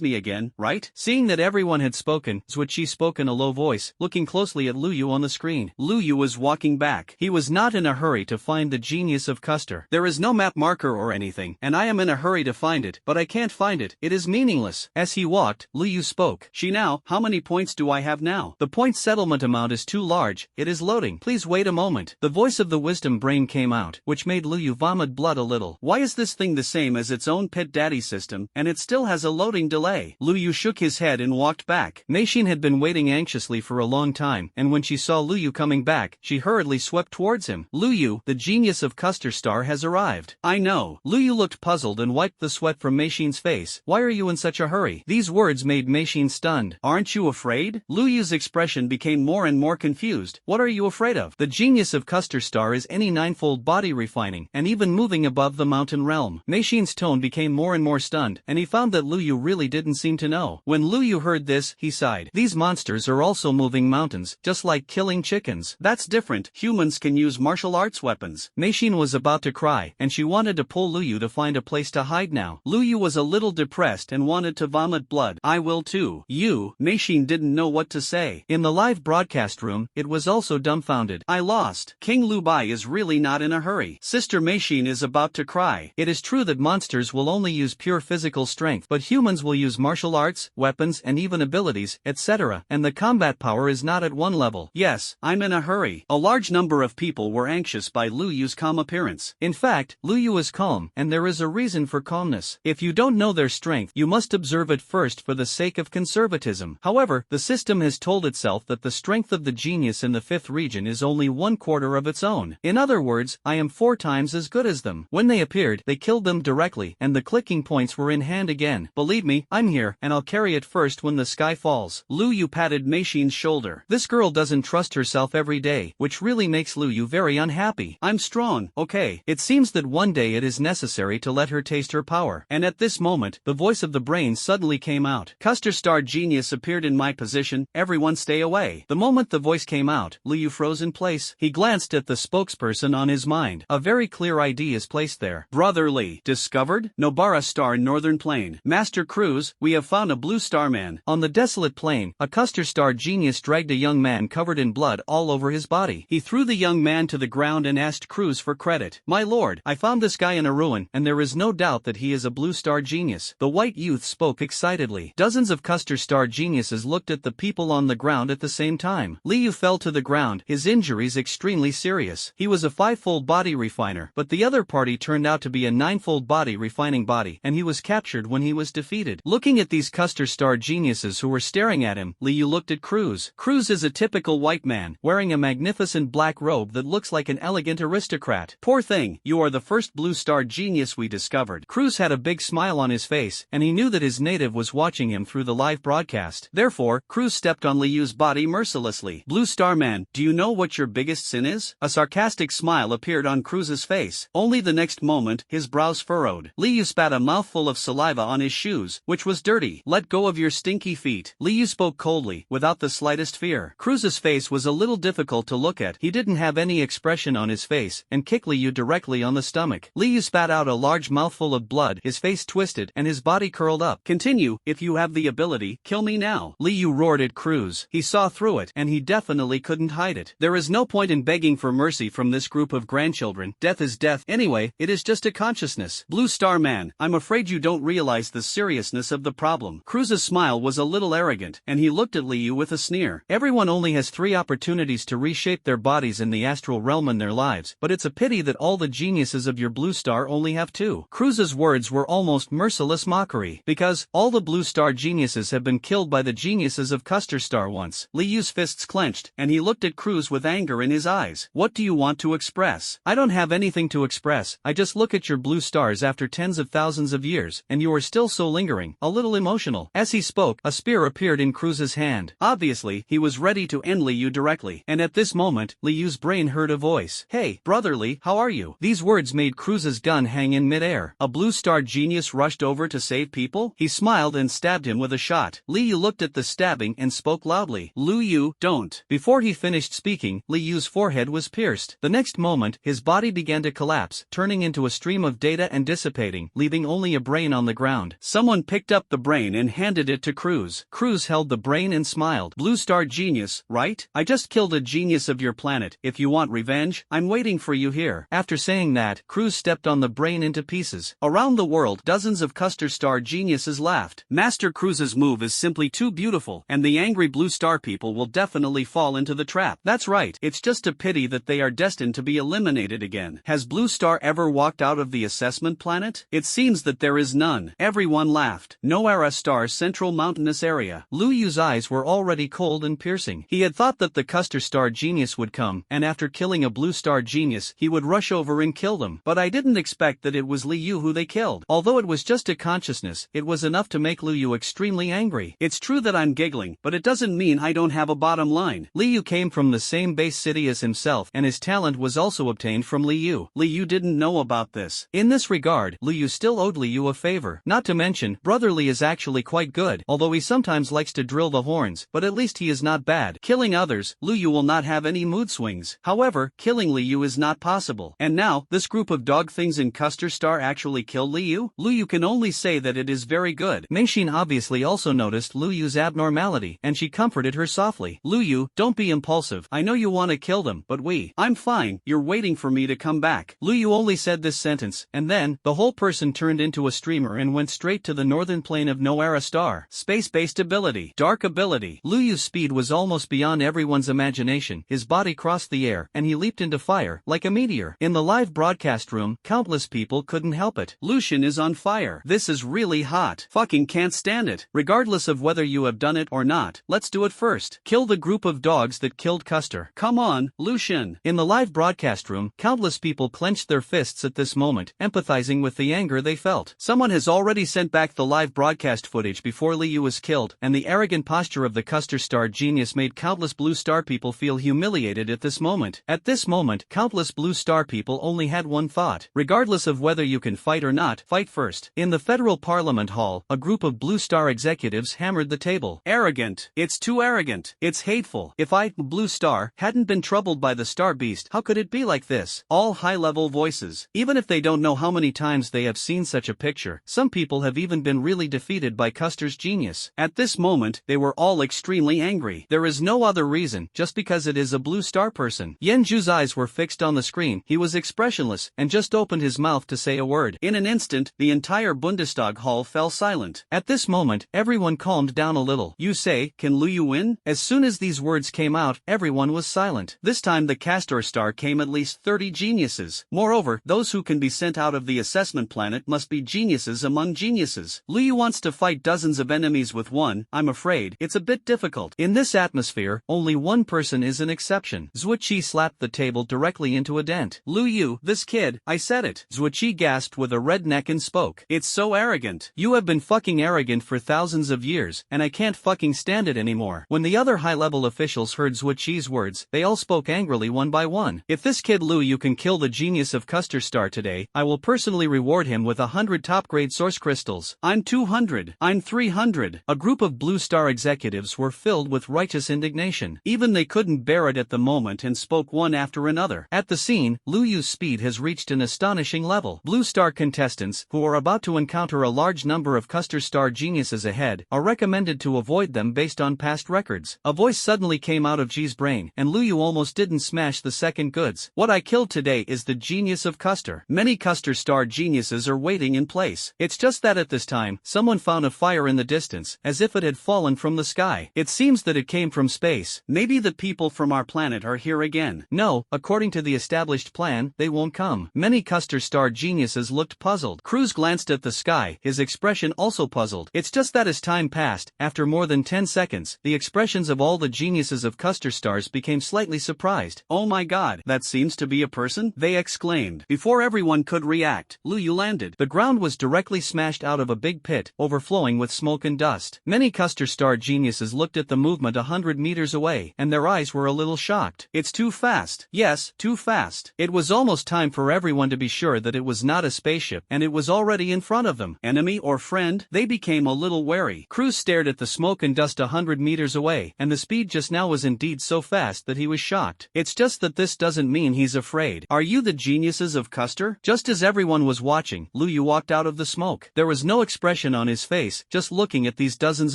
me again, right? Seeing that everyone had spoken, Zuichi spoke in a low voice, looking closely at Lu Yu on the screen. Lu Yu was walking back. He was not in a hurry to find the genius of Custer. There is no map marker or anything, and I am in a hurry to find it, but I can't find it. It is meaningless. As he walked, Lu Yu spoke. "Shinao, how many points do I have now? The point settlement amount is too large. It is loading. Please wait a moment." The voice of the Wisdom Brain came out, which made Lu Yu vomit blood a little. Why is this thing the same as its own Pit Daddy system, and it still has a loading delay? Lu Yu shook his head and walked back. Meishin had been waiting anxiously for a long time, and when she saw Lu Yu coming back, she hurriedly swept towards him. "Lu Yu, the genius of Custer Star has arrived." "I know." Lu Yu looked puzzled and wiped the sweat from Meishin's face. "Why are you in such a hurry?" These words made Meishin stunned. "Aren't you afraid?" Lu Yu's expression became more and more confused. "What are you afraid of?" The genius of Custer Star is any ninefold body refining, and even moving above the mountain realm. Meishin's tone became more and more stunned, and he found that Lu Yu really didn't didn't seem to know. When Liu Yu heard this, he sighed. These monsters are also moving mountains, just like killing chickens. That's different. Humans can use martial arts weapons. Meixin was about to cry, and she wanted to pull Liu Yu to find a place to hide now. Liu Yu was a little depressed and wanted to vomit blood. I will too. Meixin didn't know what to say. In the live broadcast room, it was also dumbfounded. I lost. King Lu Bai is really not in a hurry. Sister Meixin is about to cry. It is true that monsters will only use pure physical strength, but humans will use martial arts, weapons and even abilities, etc., and the combat power is not at one level. Yes, I'm in a hurry. A large number of people were anxious by Liu Yu's calm appearance. In fact, Liu Yu is calm, and there is a reason for calmness. If you don't know their strength, you must observe it first for the sake of conservatism. However, the system has told itself that the strength of the genius in the 5th region is only 1/4 of its own. In other words, I am 4 times as good as them. When they appeared, they killed them directly, and the clicking points were in hand again. Believe me, I'm here, and I'll carry it first when the sky falls. Liu Yu patted Meixin's shoulder. This girl doesn't trust herself every day, which really makes Liu Yu very unhappy. I'm strong, okay. It seems that one day it is necessary to let her taste her power. And at this moment, the voice of the brain suddenly came out. Custer Star Genius appeared in my position, everyone stay away. The moment the voice came out, Liu Yu froze in place. He glanced at the spokesperson on his mind. A very clear ID is placed there. Brotherly. Discovered? Nobara Star Northern Plain. Master Cruz, we have found a blue star man. On the desolate plain, a Custer Star Genius dragged a young man covered in blood all over his body. He threw the young man to the ground and asked Cruz for credit. My lord, I found this guy in a ruin, and there is no doubt that he is a blue star genius. The white youth spoke excitedly. Dozens of Custer Star Geniuses looked at the people on the ground at the same time. Liu Yu fell to the ground, his injuries extremely serious. He was a 5-fold body refiner, but the other party turned out to be a 9-fold body refining body, and he was captured when he was defeated. Looking at these Custer Star Geniuses who were staring at him, Liu Yu looked at Cruz. Cruz is a typical white man, wearing a magnificent black robe that looks like an elegant aristocrat. Poor thing, you are the first blue star genius we discovered. Cruz had a big smile on his face, and he knew that his native was watching him through the live broadcast. Therefore, Cruz stepped on Liu Yu's body mercilessly. Blue Star Man, do you know what your biggest sin is? A sarcastic smile appeared on Cruz's face. Only the next moment, his brows furrowed. Liu Yu spat a mouthful of saliva on his shoes, which was dirty. Let go of your stinky feet. Liu Yu spoke coldly, without the slightest fear. Cruz's face was a little difficult to look at. He didn't have any expression on his face, and kicked Liu Yu directly on the stomach. Liu Yu spat out a large mouthful of blood, his face twisted, and his body curled up. Continue, if you have the ability, kill me now. Liu Yu roared at Cruz. He saw through it, and he definitely couldn't hide it. There is no point in begging for mercy from this group of grandchildren. Death is death. Anyway, it is just a consciousness. Blue Star Man, I'm afraid you don't realize the seriousness of the problem. Cruz's smile was a little arrogant, and he looked at Liu Yu with a sneer. Everyone only has 3 opportunities to reshape their bodies in the astral realm in their lives, but it's a pity that all the geniuses of your blue star only have 2. Cruz's words were almost merciless mockery, because all the blue star geniuses have been killed by the geniuses of Custer Star once. Liu Yu's fists clenched, and he looked at Cruz with anger in his eyes. What do you want to express? I don't have anything to express. I just look at your blue stars after tens of thousands of years, and you are still so lingering, a little emotional. As he spoke, a spear appeared in Cruz's hand. Obviously, he was ready to end Liu Yu directly, and at this moment, Liu Yu's brain heard a voice. Hey, brotherly, how are you? These words made Cruz's gun hang in midair. A blue star genius rushed over to save people? He smiled and stabbed him with a shot. Liu Yu looked at the stabbing and spoke loudly. Liu Yu, don't. Before he finished speaking, Liu Yu's forehead was pierced. The next moment, his body began to collapse, turning into a stream of data and dissipating, leaving only a brain on the ground. Someone picked up the brain and handed it to Cruz. Cruz held the brain and smiled. Blue star genius, right? I just killed a genius of your planet. If you want revenge, I'm waiting for you here. After saying that, Cruz stepped on the brain into pieces. Around the world, dozens of Custer Star geniuses laughed. Master Cruz's move is simply too beautiful, and the angry blue star people will definitely fall into the trap. That's right, it's just a pity that they are destined to be eliminated again. Has Blue Star ever walked out of the assessment planet? It seems that there is none. Everyone laughed. Noara Star's central mountainous area. Liu Yu's eyes were already cold and piercing. He had thought that the Custer Star genius would come, and after killing a blue star genius, he would rush over and kill them. But I didn't expect that it was Liu Yu who they killed. Although it was just a consciousness, it was enough to make Liu Yu extremely angry. It's true that I'm giggling, but it doesn't mean I don't have a bottom line. Liu Yu came from the same base city as himself, and his talent was also obtained from Liu Yu. Liu Yu didn't know about this. In this regard, Liu Yu still owed Liu Yu a favor. Not to mention, brother Li is actually quite good, although he sometimes likes to drill the horns, but at least he is not bad. Killing others, Lu Yu will not have any mood swings. However, killing Li Yu is not possible. And now, this group of dog things in Custer Star actually killed Li Yu? Lu Yu can only say that it is very good. Meixin obviously also noticed Lu Yu's abnormality, and she comforted her softly. Lu Yu, don't be impulsive. I know you want to kill them, but I'm fine, you're waiting for me to come back. Lu Yu only said this sentence, and then, the whole person turned into a streamer and went straight to the northern plane of Noara Star. Space-based ability. Dark ability. Lu Yu's speed was almost beyond everyone's imagination. His body crossed the air, and he leaped into fire, like a meteor. In the live broadcast room, countless people couldn't help it. Lucian is on fire. This is really hot. Fucking can't stand it. Regardless of whether you have done it or not, let's do it first. Kill the group of dogs that killed Custer. Come on, Lucian. In the live broadcast room, countless people clenched their fists at this moment, empathizing with the anger they felt. Someone has already sent back the live broadcast footage before Li Yu was killed, and the arrogant posture of the Custer Star genius made countless Blue Star people feel humiliated at this moment. At this moment, countless Blue Star people only had one thought. Regardless of whether you can fight or not, fight first. In the Federal Parliament Hall, a group of Blue Star executives hammered the table. Arrogant. It's too arrogant. It's hateful. If Blue Star, hadn't been troubled by the Star Beast, how could it be like this? All high-level voices. Even if they don't know how many times they have seen such a picture, some people have even been really defeated by Custer's genius. At this moment, they were all extremely angry. There is no other reason, just because it is a Blue Star person. Yen Ju's eyes were fixed on the screen. He was expressionless, and just opened his mouth to say a word. In an instant, the entire Bundestag hall fell silent. At this moment, everyone calmed down a little. You say, can Lu Yu win? As soon as these words came out, everyone was silent. This time the Castor Star came at least 30 geniuses. Moreover, those who can be sent out of the assessment planet must be geniuses among geniuses. Lu Yu wants to fight dozens of enemies with one. I'm afraid it's a bit difficult. In this atmosphere, only one person is an exception. Zuoqi slapped the table directly into a dent. Lu Yu, this kid, I said it. Zuoqi gasped with a red neck and spoke. It's so arrogant. You have been fucking arrogant for thousands of years, and I can't fucking stand it anymore. When the other high-level officials heard Zuoqi's words, they all spoke angrily one by one. If this kid Lu Yu can kill the genius of Custer Star today, I will personally reward him with 100 top-grade source crystals. I'm 200. I'm 300. A group of Blue Star executives were filled with righteous indignation. Even they couldn't bear it at the moment and spoke one after another. At the scene, Lu Yu's speed has reached an astonishing level. Blue Star contestants, who are about to encounter a large number of Custer Star geniuses ahead, are recommended to avoid them based on past records. A voice suddenly came out of Ji's brain, and Lu Yu almost didn't smash the second goods. What I killed today is the genius of Custer. Many Custer Star geniuses are waiting in place. It's just that at this time, someone found a fire in the distance, as if it had fallen from the sky. It seems that it came from space. Maybe the people from our planet are here again. No, according to the established plan, they won't come. Many Custer Star geniuses looked puzzled. Cruz glanced at the sky, his expression also puzzled. It's just that as time passed, after more than 10 seconds, the expressions of all the geniuses of Custer Stars became slightly surprised. Oh my god, that seems to be a person? They exclaimed. Before everyone could react, Lu Yu landed. The ground was directly smashed out of a big pit, overflowing with smoke and dust. Many Custer Star geniuses looked at the movement 100 meters away, and their eyes were a little shocked. It's too fast. Yes, too fast. It was almost time for everyone to be sure that it was not a spaceship, and it was already in front of them. Enemy or friend? They became a little wary. Cruz stared at the smoke and dust 100 meters away, and the speed just now was indeed so fast that he was shocked. It's just that this doesn't mean he's afraid. Are you the geniuses of Custer? Just as everyone was watching, Lu Yu walked out of the smoke. There was no expression on his face, just looking at these dozens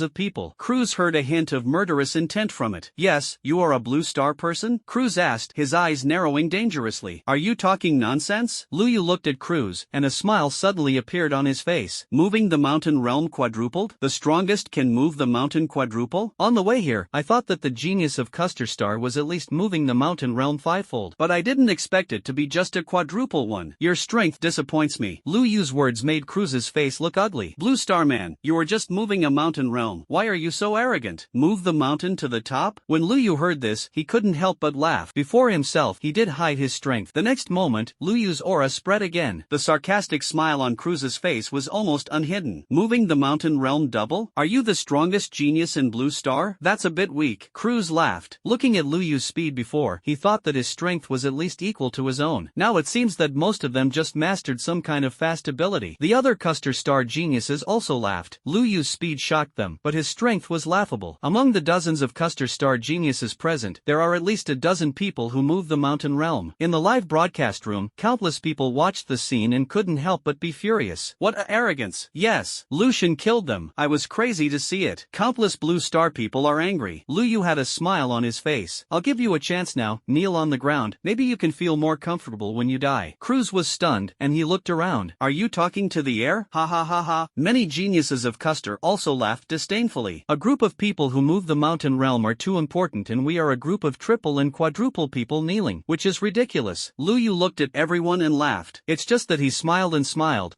of people. Cruz heard a hint of murderous intent from it. Yes, you are a Blue Star person? Cruz asked, his eyes narrowing dangerously. Are you talking nonsense? Lu Yu looked at Cruz, and a smile suddenly appeared on his face. Moving the mountain realm quadrupled? The strongest can move the mountain quadruple? On the way here, I thought that the genius of Custer Star was at least moving the mountain realm fivefold, but I didn't expect it to be just a quadruple one. Your strength disappoints me. Lu Yu's words made Cruz's face look ugly. Blue Star Man, you are just moving a mountain realm. Why are you so arrogant? Move the mountain to the top? When Lu Yu heard this, he couldn't help but laugh. Before himself, he did hide his strength. The next moment, Lu Yu's aura spread again. The sarcastic smile on Cruz's face was almost unhidden. Moving the mountain realm double? Are you the strongest genius in Blue Star? That's a bit weak. Cruz laughed. Looking at Lu Yu's speed before, he thought that his strength was at least equal to his own. Now it seems that most of them just mastered some kind of fast ability. The other Custer Star geniuses also laughed. Lu Yu's speed shocked them, but his strength was laughable. Among the dozens of Custer Star geniuses present, there are at least a dozen people who move the mountain realm. In the live broadcast room, countless people watched the scene and couldn't help but be furious. What a arrogance! Yes, Lucian killed them. I was crazy to see it. Countless Blue Star people are angry. Lu Yu had a smile on his face. I'll give you a chance now. Kneel on the ground. Maybe you can feel more comfortable when you die. Cruz was stunned, and he looked around. Are you talking to the air? Ha ha ha ha. Many geniuses of Custer also laughed disdainfully. A group of people who move the mountain realm are too important, and we are a group of triple and quadruple people kneeling, which is ridiculous. Lu Yu looked at everyone and laughed. It's just that he smiled,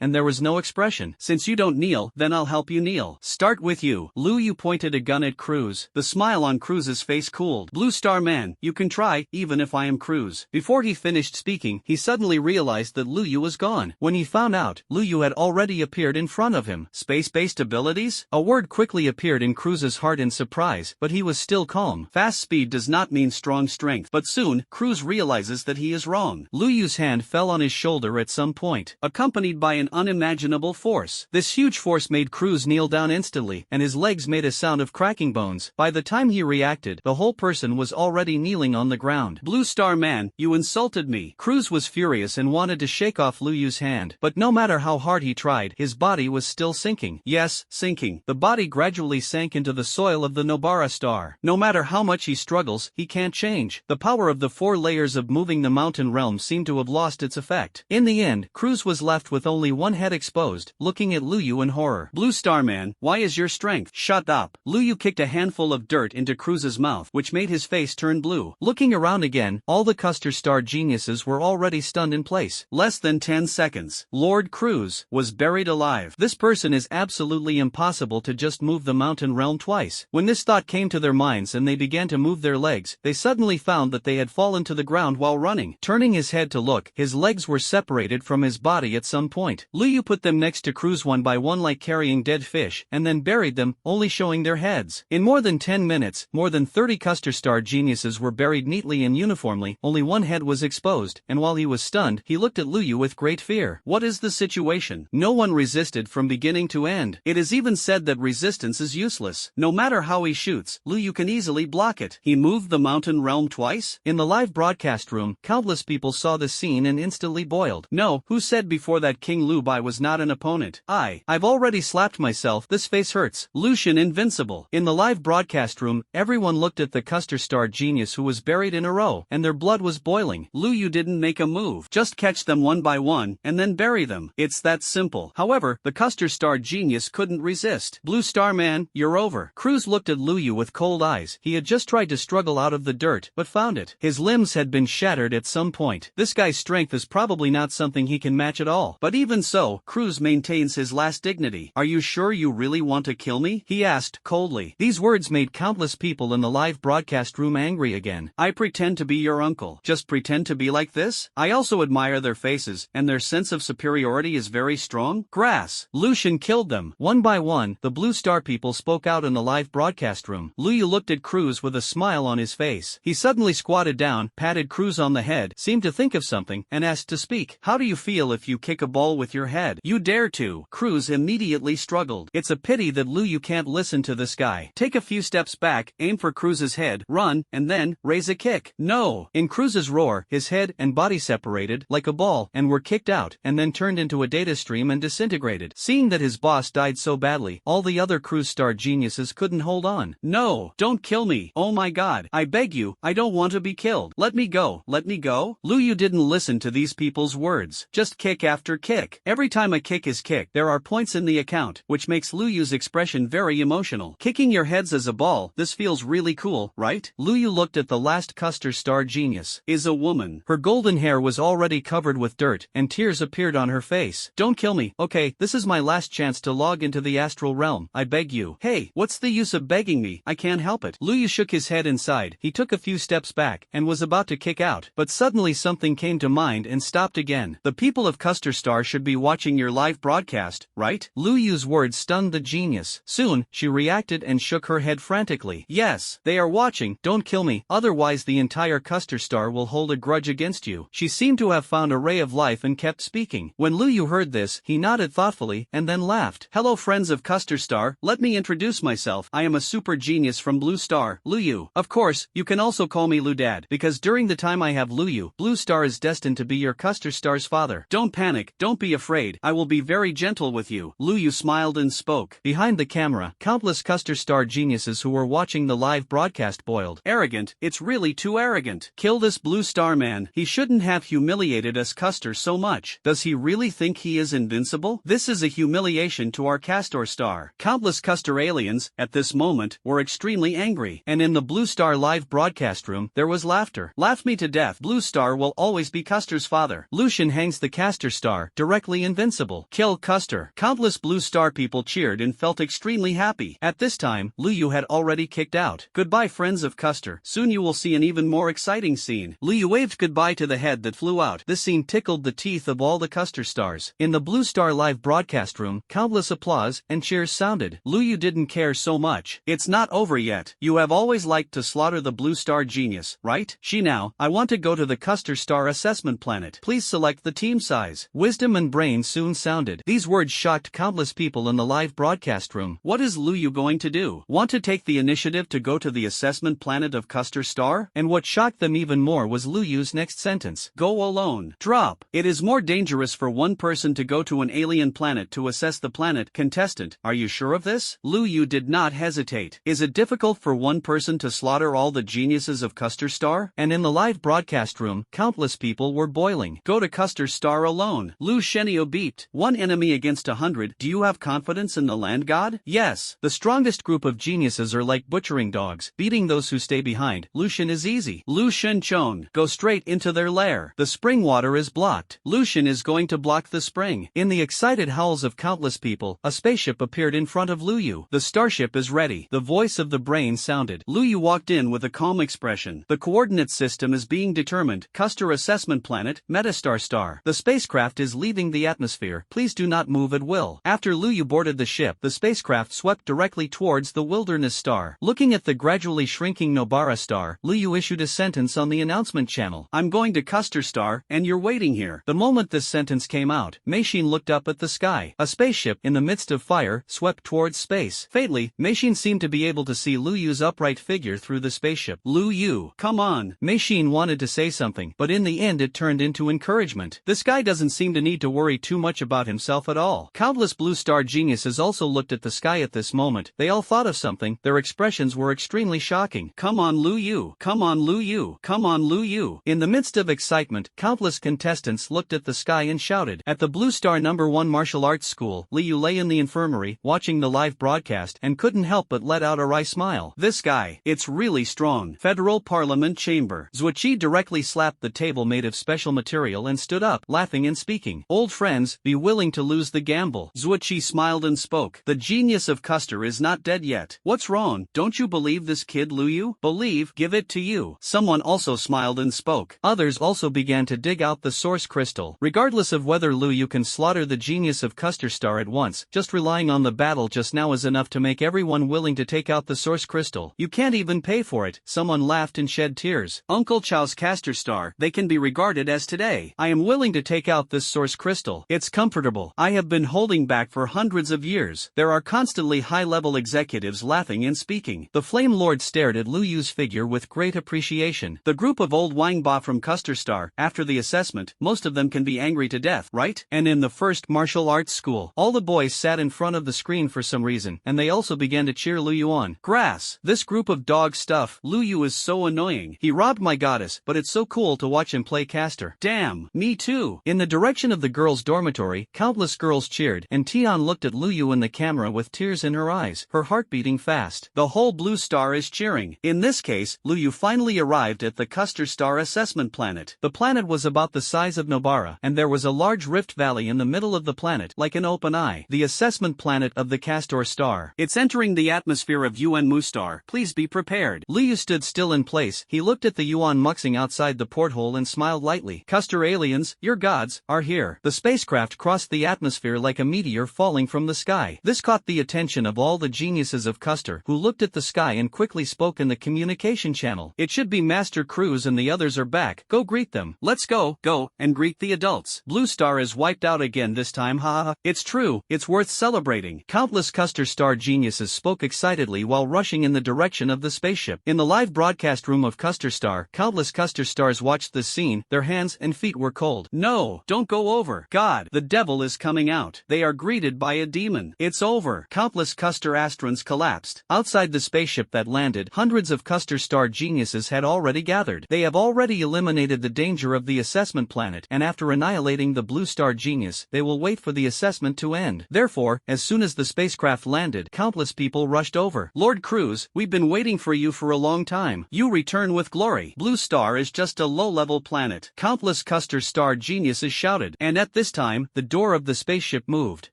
and there was no expression. Since you don't kneel, then I'll help you kneel. Start with you. Lu Yu pointed a gun at Cruz. The smile on Cruz's face cooled. Blue Star Man, you can try, even if I am Cruz. Before he finished speaking, he suddenly realized that Lu Yu was gone. When he found out, Lu Yu had already appeared in front of him. Space-based abilities? A word quickly appeared in Cruz's heart in surprise, but he was still calm. Fast speed does not mean strong strength, but soon, Cruz realizes that he is wrong. Lu Yu's hand fell on his shoulder at some point, accompanied by an unimaginable force. This huge force made Cruz kneel down instantly, and his legs made a sound of cracking bones. By the time he reacted, the whole person was already kneeling on the ground. Blue Star Man, you insulted me. Cruz was furious and wanted to shake off Lu Yu's hand, but no matter how hard he tried, his body was still sinking. Yes, sinking. The body gradually sank into the soil of the Nobara star. No matter how much he struggles, he can't change. The power of the 4 layers of moving the mountain realm seemed to have lost its effect. In the end, Cruz was left with only one head exposed, looking at Lu Yu in horror. Blue Star Man, why is your strength? Shut up. Lu Yu kicked a handful of dirt into Cruz's mouth, which made his face turn blue. Looking around again, all the Custer Star geniuses were already stunned in place. Less than 10 seconds. Lord Cruz was buried alive. This person is absolutely impossible to just move the mountain realm twice. When this thought came to their minds and they began to move their legs, they suddenly found that they had fallen to the ground while running. Turning his head to look, his legs were separated from his body at some point. Lu Yu put them next to Cruz one by one like carrying dead fish, and then buried them, only showing their heads. In more than 10 minutes, more than 30 Custer Star geniuses were buried neatly and uniformly, only one head was exposed, and while he was stunned, he looked at Lu Yu with great fear. What is the situation? No one resisted from beginning to end. It is even said that resistance is useless. No matter how he shoots, Lu Yu can easily block it. He moved the mountain realm twice? In the live broadcast room, countless people saw the scene and instantly boiled. No, who said before that King Lu Bai was not an opponent? I've already slapped myself, this face hurts. Lucian invincible. In the live broadcast room, everyone looked at the Custer Star genius who was buried in a row, and their blood was boiling. Lu Yu didn't make a move. Just catch them one by one, and then bury them. It's that simple. However, the Custer Star genius couldn't resist. Blue Star Man, you're over. Cruz looked at Lu Yu with cold eyes. He had just tried to struggle out of the dirt, but found it. His limbs had been shattered at some point. This guy's strength is probably not something he can match at all. But even so, Cruz maintains his last dignity. Are you sure you really want to kill me? He asked coldly. These words made countless people in the live broadcast room angry again. I pretend to be your uncle. Just pretend to be like this? I also admire their faces, and their sense of superiority is very strong. Grass. Lucian killed them. One by one, the Blue Star people spoke out in the live broadcast room. Lu Yu looked at Cruz with a smile on his face. He suddenly squatted down, patted Cruz on the head, seemed to think of something, and asked to speak. How do you feel if you kick a ball with your head? You dare to. Cruz immediately struggled. It's a pity that Lu Yu can't listen to this guy. Take a few steps back, aim for Cruz's head, run, and then raise a kick. No. In Cruz's roar, his head and body separated, like a ball, and were kicked out, and then turned into a data stream and disintegrated. Seeing that his boss died so badly, all the other Cruz Star geniuses couldn't hold on. No, don't kill me. Oh my god. I beg you, I don't want to be killed. Let me go. Let me go. Lu Yu didn't listen to these people's words. Just kick after kick. Every time a kick is kicked, there are points in the account, which makes Lu Yu's expression very emotional. Kicking your heads as a ball, this feels really cool, right? Lu Yu looked at the last Custer Star genius. Is a woman. Her golden hair was already covered with dirt, and tears appeared on her face. Don't kill me. Okay, this is my last chance to log into the astral realm. I beg you. Hey, what's the use of begging me? I can't help it. Lu Yu shook his head inside. He took a few steps back, and was about to kick out, but suddenly something came to mind and stopped again. The people of Custer Star should be watching your live broadcast, right? Lu Yu's words stunned the genius. Soon, she reacted and shook her head frantically. Yes, they are watching. Don't kill me, otherwise the entire Custer Star will hold a grudge against you. She seemed to have found a ray of life and kept speaking. When Lu Yu heard this, he nodded thoughtfully, and then laughed. Hello friends of Custer Star, let me introduce myself. I am a super genius from Blue Star, Luyu. Of course, you can also call me Lu Dad, because during the time I have Luyu, Blue Star is destined to be your Custer Star's father. Don't panic, don't be afraid, I will be very gentle with you. Luyu smiled and spoke. Behind the camera, countless Custer Star geniuses who were watching the live broadcast boiled. Arrogant, it's really too arrogant. Kill this Blue Star man, he shouldn't have humiliated us Custer so much. Does he really think he is invincible? This is a humiliation to our Castor Star. Countless Custer aliens, at this moment, were extremely angry, and in the Blue Star live broadcast room, there was laughter. Laugh me to death, Blue Star will always be Custer's father. Lucian hangs the Castor Star, directly invincible. Kill Custer. Countless Blue Star people cheered and felt extremely happy. At this time, Luyu had already kicked out. Goodbye friends of Custer, soon you will see an even more exciting scene. Luyu waved goodbye to the head that flew out. This scene tickled the teeth of all the Custer Stars. In the Blue Star live broadcast room, countless applause and cheers sounded. Luyu didn't care so much. It's not over yet. You have always liked to slaughter the Blue Star genius, right? Now, I want to go to the Custer Star assessment planet. Please select the team size. Wisdom and brain soon sounded. These words shocked countless people in the live broadcast room. What is Luyu going to do? Want to take the initiative to go to the assessment planet of Custer Star? And what shocked them even more was Luyu's next sentence. Go alone. Drop. It is more dangerous for one person to go to an alien planet to assess the planet. Contestant, are you sure of this? Luyu did not hesitate. Is it difficult for one person to slaughter all the geniuses of Custer Star? And in the live broadcast room, countless people were boiling. Go to Custer Star alone. Lu Shenio beeped. One enemy against 100. Do you have confidence in the land god? Yes. The strongest group of geniuses are like butchering dogs, beating those who stay behind. Lucian is easy. Lu Shenchon. Go straight into their lair. The spring water is blocked. Lucian is going to block the spring. In the excited howls of countless people, a spaceship appeared in front of Luyu. The starship is ready. The voice of the brain sounded. Luyu walked in with a calm expression. The coordinate system is being determined. Custer assessment planet, Metastar Star. The spacecraft is leaving the atmosphere. Please do not move at will. After Luyu boarded the ship, the spacecraft swept directly towards the Wilderness Star. Looking at the gradually shrinking Nobara Star, Luyu issued a sentence on the announcement channel. I'm going to Custer Star, and you're waiting here. The moment this sentence came out, Meishin looked up at the sky. A spaceship, in the midst of fire, swept towards space. Fatally, Meishin seemed to be able to see Luyu's upright figure through the spaceship. Luyu, come on. Meishin wanted to say something, but in the end it turned into encouragement. This guy doesn't seem to need to worry too much about himself at all. Countless Blue Star geniuses also looked at the sky at this moment. They all thought of something. Their expressions were extremely shocking. Come on Luyu. Come on Luyu. Come on Luyu. In the midst of excitement, countless contestants looked at the sky and shouted. At the Blue Star #1 martial arts school, Liu lay in the infirmary, watching the live broadcast, and couldn't help but let out a wry smile. This guy, it's really strong. Federal Parliament Chamber. Zuichi directly slapped the table made of special material and stood up, laughing and speaking. Old friends, be willing to lose the gamble. Zuichi smiled and spoke. The genius of Custer is not dead yet. What's wrong? Don't you believe this kid Luyu? Believe, give it to you. Someone also smiled and spoke. Others also began to dig out the source crystal. Regardless of whether Luyu can slaughter the genius of Custer Star at once, just relying on the battle just now is enough to make everyone willing to take out the source crystal. You can't even pay for it. Someone laughed and shed tears. Uncle Chow's Castor Star, they can be regarded as today. I am willing to take out this source crystal. It's comfortable. I have been holding back for hundreds of years. There are constantly high-level executives laughing and speaking. The Flame Lord stared at Luyu's figure with great appreciation. The group of old Wangba from Custer Star, after the assessment, most of them can be angry to death, right? And in the first martial arts school, all the boys sat in front of the screen for some reason, and they also began to cheer Luyu on. Grass. This group of dog stuff. Luyu is so annoying. He robbed my goddess, but it's so cool to watch him play Castor. Damn, me too. In the direction of the girls' dormitory, countless girls cheered, and Tian looked at Luyu in the camera with tears in her eyes, her heart beating fast. The whole Blue Star is cheering. In this case, Luyu finally arrived at the Custer Star assessment planet. The planet was about the size of Nobara, and there was a large rift valley in the middle of the planet, like an open eye. The assessment planet of the Castor Star. It's entering the atmosphere of Yuan Mu Star. Please be prepared. Liu stood still in place. He looked at the Yuan muxing outside the porthole and smiled lightly. Custer aliens, your gods, are here. The spacecraft crossed the atmosphere like a meteor falling from the sky. This caught the attention of all the geniuses of Custer, who looked at the sky and quickly spoke in the communication channel. It should be Master Cruz and the others are back. Go greet them. Let's go, and greet the adults. Blue Star is wiped out again this time, haha. It's true. true, it's worth celebrating. Countless Custer Star geniuses spoke excitedly while rushing in the direction of the spaceship. In the live broadcast room of Custer Star, countless Custer Stars watched this scene. Their hands and feet were cold. No, don't go over. God, the devil is coming out. They are greeted by a demon. It's over. Countless Custer astrons collapsed. Outside the spaceship that landed, hundreds of Custer Star geniuses had already gathered. They have already eliminated the danger of the assessment planet, and after annihilating the Blue Star genius, they will wait for the assessment to end. Therefore, as soon as the spacecraft landed, countless people rushed over. Lord Cruz, we've been waiting for you for a long time. You return with glory. Blue Star is just a low-level planet. Countless Custer Star geniuses shouted, and at this time, the door of the spaceship moved.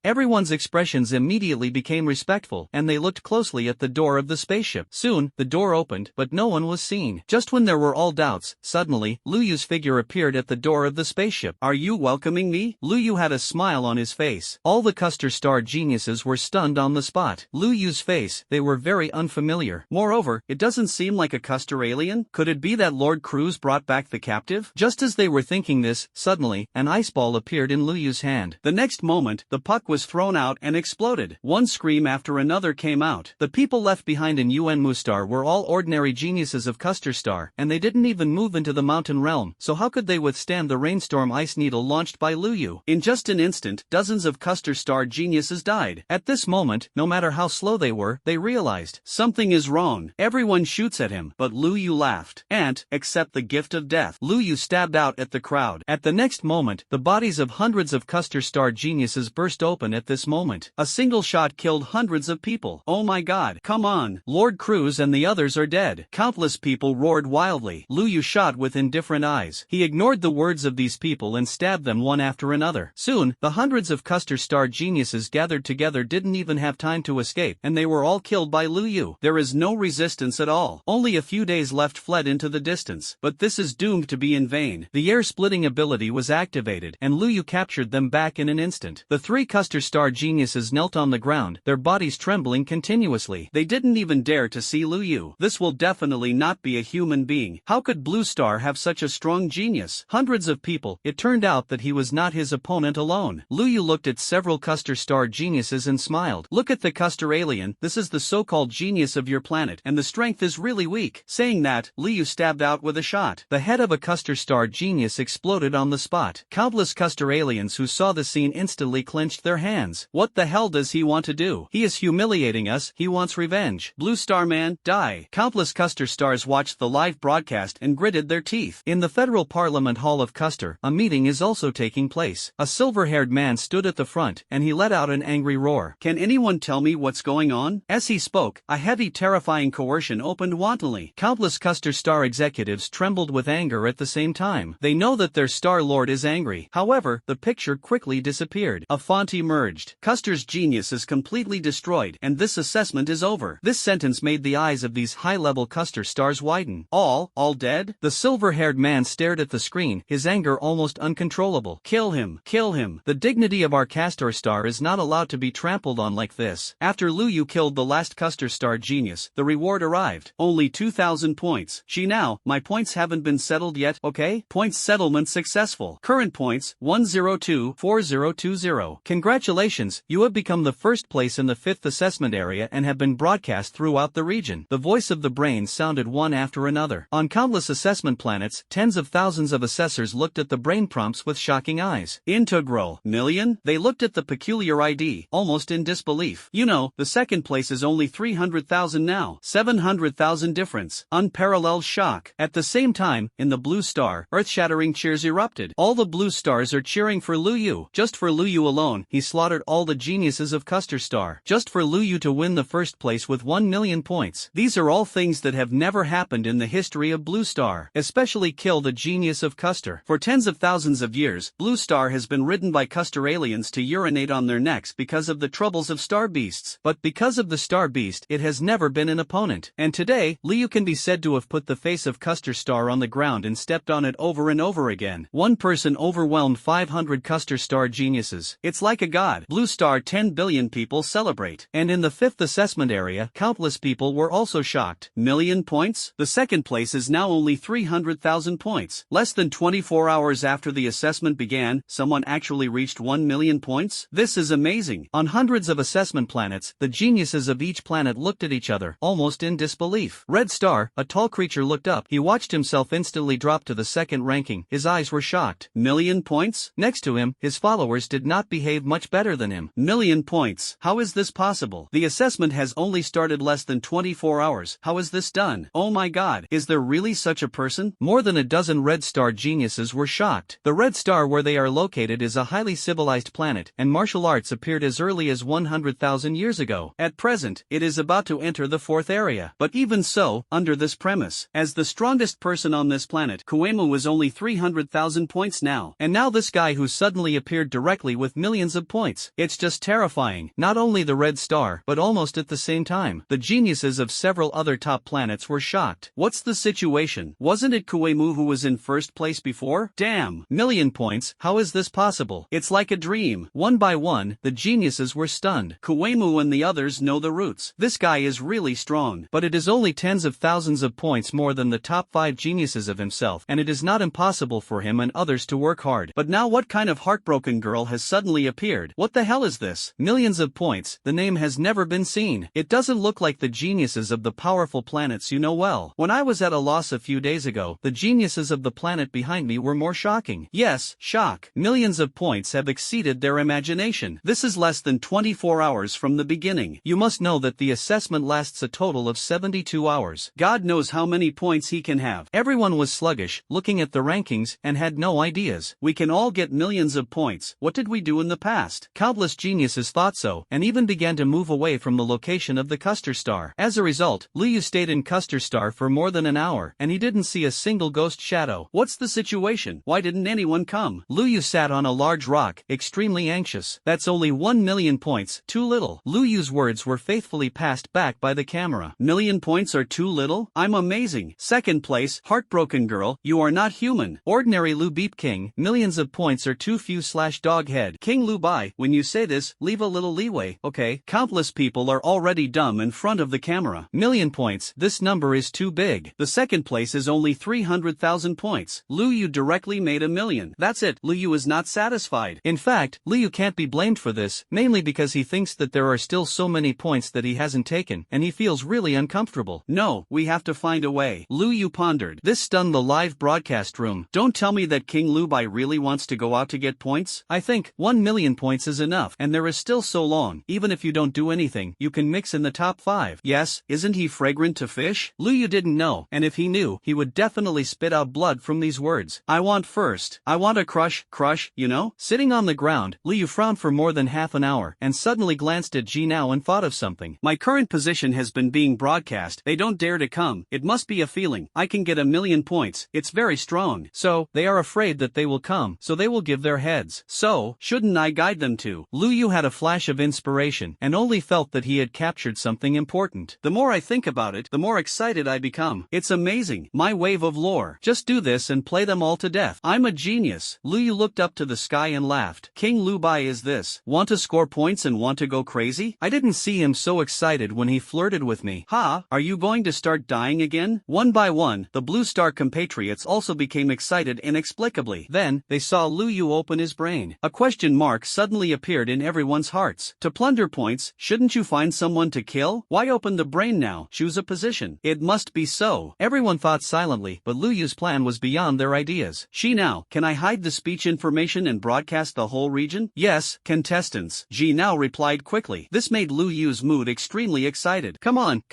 Everyone's expressions immediately became respectful, and they looked closely at the door of the spaceship. Soon, the door opened, but no one was seen. Just when there were all doubts, suddenly, Lu Yu's figure appeared at the door of the spaceship. Are you welcoming me? Lu Yu had a smile on his face. All the Custer Star geniuses were stunned on the spot. Lu Yu's face, they were very unfamiliar. Moreover, it doesn't seem like a Custer alien. Could it be that Lord Cruz brought back the captive? Just as they were thinking this, suddenly, an ice ball appeared in Lu Yu's hand. The next moment, the puck was thrown out and exploded. One scream after another came out. The people left behind in Yuanwu Star were all ordinary geniuses of Custer Star, and they didn't even move into the mountain realm, so how could they withstand the rainstorm ice needle launched by Lu Yu? In just an instant, dozens of Custer Star geniuses died. At this moment, no matter how slow they were, they realized something is wrong. Everyone shoots at him, but Lu Yu laughed. And, accept the gift of death. Lu Yu stabbed out at the crowd. At the next moment, the bodies of hundreds of Custer Star geniuses burst open at this moment. A single shot killed hundreds of people. Oh my god, come on. Lord Cruz and the others are dead. Countless people roared wildly. Lu Yu shot with indifferent eyes. He ignored the words of these people and stabbed them one after another. Soon, the hundreds of Custer Star geniuses gathered together didn't even have time to escape, and they were all killed by Lu Yu. There is no resistance at all. Only a few days left fled into the distance. But this is doomed to be in vain. The air-splitting ability was activated, and Lu Yu captured them back in an instant. The three Custer Star geniuses knelt on the ground, their bodies trembling continuously. They didn't even dare to see Lu Yu. This will definitely not be a human being. How could Blue Star have such a strong genius? Hundreds of people. It turned out that he was not his opponent alone. Lu Yu looked at several Custer Star geniuses and smiled. Look at the Custer alien. This is the so-called genius of your planet, and the strength is really weak. Saying that, Lu Yu stabbed out with a shot. The head of a Custer Star genius exploded on the spot. Countless Custer aliens who saw the scene instantly clenched their hands. What the hell does he want to do? He is humiliating us. He wants revenge. Blue Star Man, die. Countless Custer Stars watched the live broadcast and gritted their teeth. In the Federal Parliament Hall of Custer, a meeting is also taking place. A silver-haired man stood at the front, and he let out an angry roar. Can anyone tell me what's going on? As he spoke, a heavy, terrifying coercion opened wantonly. Countless Custer Star executives trembled with anger at the same time. They know that their Star Lord is angry. However, the picture quickly disappeared. A font emerged. Custer's genius is completely destroyed, and this assessment is over. This sentence made the eyes of these high-level Custer Stars widen. All dead? The silver-haired man stared at the screen, his anger almost uncontrollable. Kill him. Kill him. The dignity of our Castor Star is not allowed to be trampled on like this. After Lu Yu killed the last Custer Star genius, the reward arrived. Only 2,000 points. Now, my points haven't been settled yet, okay? Points settlement successful. Current points, 1024020. Congratulations, you have become the first place in the 5th assessment area and have been broadcast throughout the region. The voice of the brain sounded one after another. On countless assessment planets, tens of thousands of assessors looked at the brain prompts with shocking eyes. Integral. Million? They looked at the peculiar ID, almost in disbelief. You know, the second place is only 300,000 now. 700,000 difference. Unparalleled shock. At the same time, in the Blue Star, earth-shattering cheers erupted. All the Blue Stars are cheering for Lu Yu. Just for Lu Yu alone, he slaughtered all the geniuses of Custer Star. Just for Lu Yu to win the first place with 1 million points. These are all things that have never happened in the history of Blue Star. Especially kill the genius of Custer. For tens of thousands of years, Blue Star has been ridden by Custer aliens to urinate on their necks because of the troubles of star beasts. But because of the star beast, it has never been an opponent. And today, Lu Yu can be said to have put the face of Custer Star on the ground and stepped on it over and over again. One person overwhelmed 500 Custer Star geniuses. It's like a god. Blue Star 10 billion people celebrate. And in the 5th assessment area, countless people were also shocked. Million points? The second place is now only 300,000 points. Less than 24 hours after the assessment began, someone actually reached 1 million points? points? This is amazing. On hundreds of assessment planets, the geniuses of each planet looked at each other, almost in disbelief. Red Star, a tall creature, looked up. He watched himself instantly drop to the second ranking. His eyes were shocked. Million points? Next to him, his followers did not behave much better than him. Million points. How is this possible? The assessment has only started less than 24 hours. How is this done? Oh my god, is there really such a person? More than a dozen Red Star geniuses were shocked. The Red Star where they are located is a highly civilized planet, and martial arts appeared as early as 100,000 years ago. At present, it is about to enter the fourth area. But even so, under this premise, as the strongest person on this planet, Kuemu was only 300,000 points now. And now this guy who suddenly appeared directly with millions of points. It's just terrifying. Not only the Red Star, but almost at the same time, the geniuses of several other top planets were shocked. What's the situation? Wasn't it Kuemu who was in first place before? Damn! Million points, how is this possible? It's like a dream. One by one, the geniuses were stunned. Kuemu and the others know the roots. This guy is really strong. But it is only tens of thousands of points more than the top 5 geniuses of himself, and it is not impossible for him and others to work hard. But now what kind of heartbroken girl has suddenly appeared? What the hell is this? Millions of points, the name has never been seen. It doesn't look like the geniuses of the powerful planets you know well. When I was at a loss a few days ago, the geniuses of the planet behind me were more shocking. Yes, shock. Millions of points have exceeded their imagination. This is less than 24 hours from the beginning. You must know that the assessment lasts a total of 72 hours. God knows how many points he can have. Everyone was sluggish, looking at the rankings, and had no ideas. We can all get millions of points. What did we do in the past? Countless geniuses thought so, and even began to move away from the location of the Custer Star. As a result, Liu stayed in Custer Star for more than an hour, and he didn't see a single ghost shadow. What's the situation? Why didn't anyone come? Liu sat on a large rock, extremely anxious. That's only 1 million points, too little. Liu's words were faithfully passed back by the camera. Million points are too little? I'm amazing. Second place, heartbroken girl, you are not human. Ordinary Lu Beep King, millions of points are too few / doghead. King Lu Bai, when you say this, leave a little leeway, okay? Countless people are already dumb in front of the camera. Million points, this number is too big. The second place is only 300,000 points. Liu directly made a million. That's it. Liu is not satisfied. In fact, Liu can't be blamed for this, mainly because he thinks that there are still so many points that he hasn't taken, and he feels really uncomfortable. No, we have to find a way. Liu pondered. This stunned the live broadcast room. Don't tell me that King Lu Bai really wants to go out to get points. I think 1 million points is enough, and there is still so long. Even if you don't do anything, you can mix in the top 5. Yes, isn't he fragrant to fish? Liu didn't know, and if he knew, he would definitely spit out blood from these words. I want a crush, you know? Sitting on the ground, Liu frowned for more than half an hour, and suddenly glanced at Ji Now and thought of something. My current position has been being broadcast. They don't dare to come. It must be a feeling. I can get 1 million points. It's very strong. So, they are afraid that they will come, so they will give their heads. So, shouldn't I guide them to? Liu had a flash of inspiration, and only felt that he had captured something important. The more I think about it, the more excited I become. It's amazing. My wave of lore. Just do this and play them all to death. I'm a genius. Liu looked up to the sky and laughed. King Lu Bai is this. Want to score points and want to go crazy? I didn't see him so excited when he flirted with me. Ha, are you going to start dying again? One by one, the Blue Star compatriots also became excited inexplicably. Then, they saw Liu open his brain. A question mark suddenly appeared in everyone's hearts. To plunder points, shouldn't you find someone to kill? Why open the brain now? Choose a position. It must be so. Everyone thought silently, but Liu's plan was beyond their ideas. Ji Now, can I hide the speech information and broadcast the whole region? Yes, contestants. Ji Now replied quickly. This made Liu's mood extremely excited. Come on,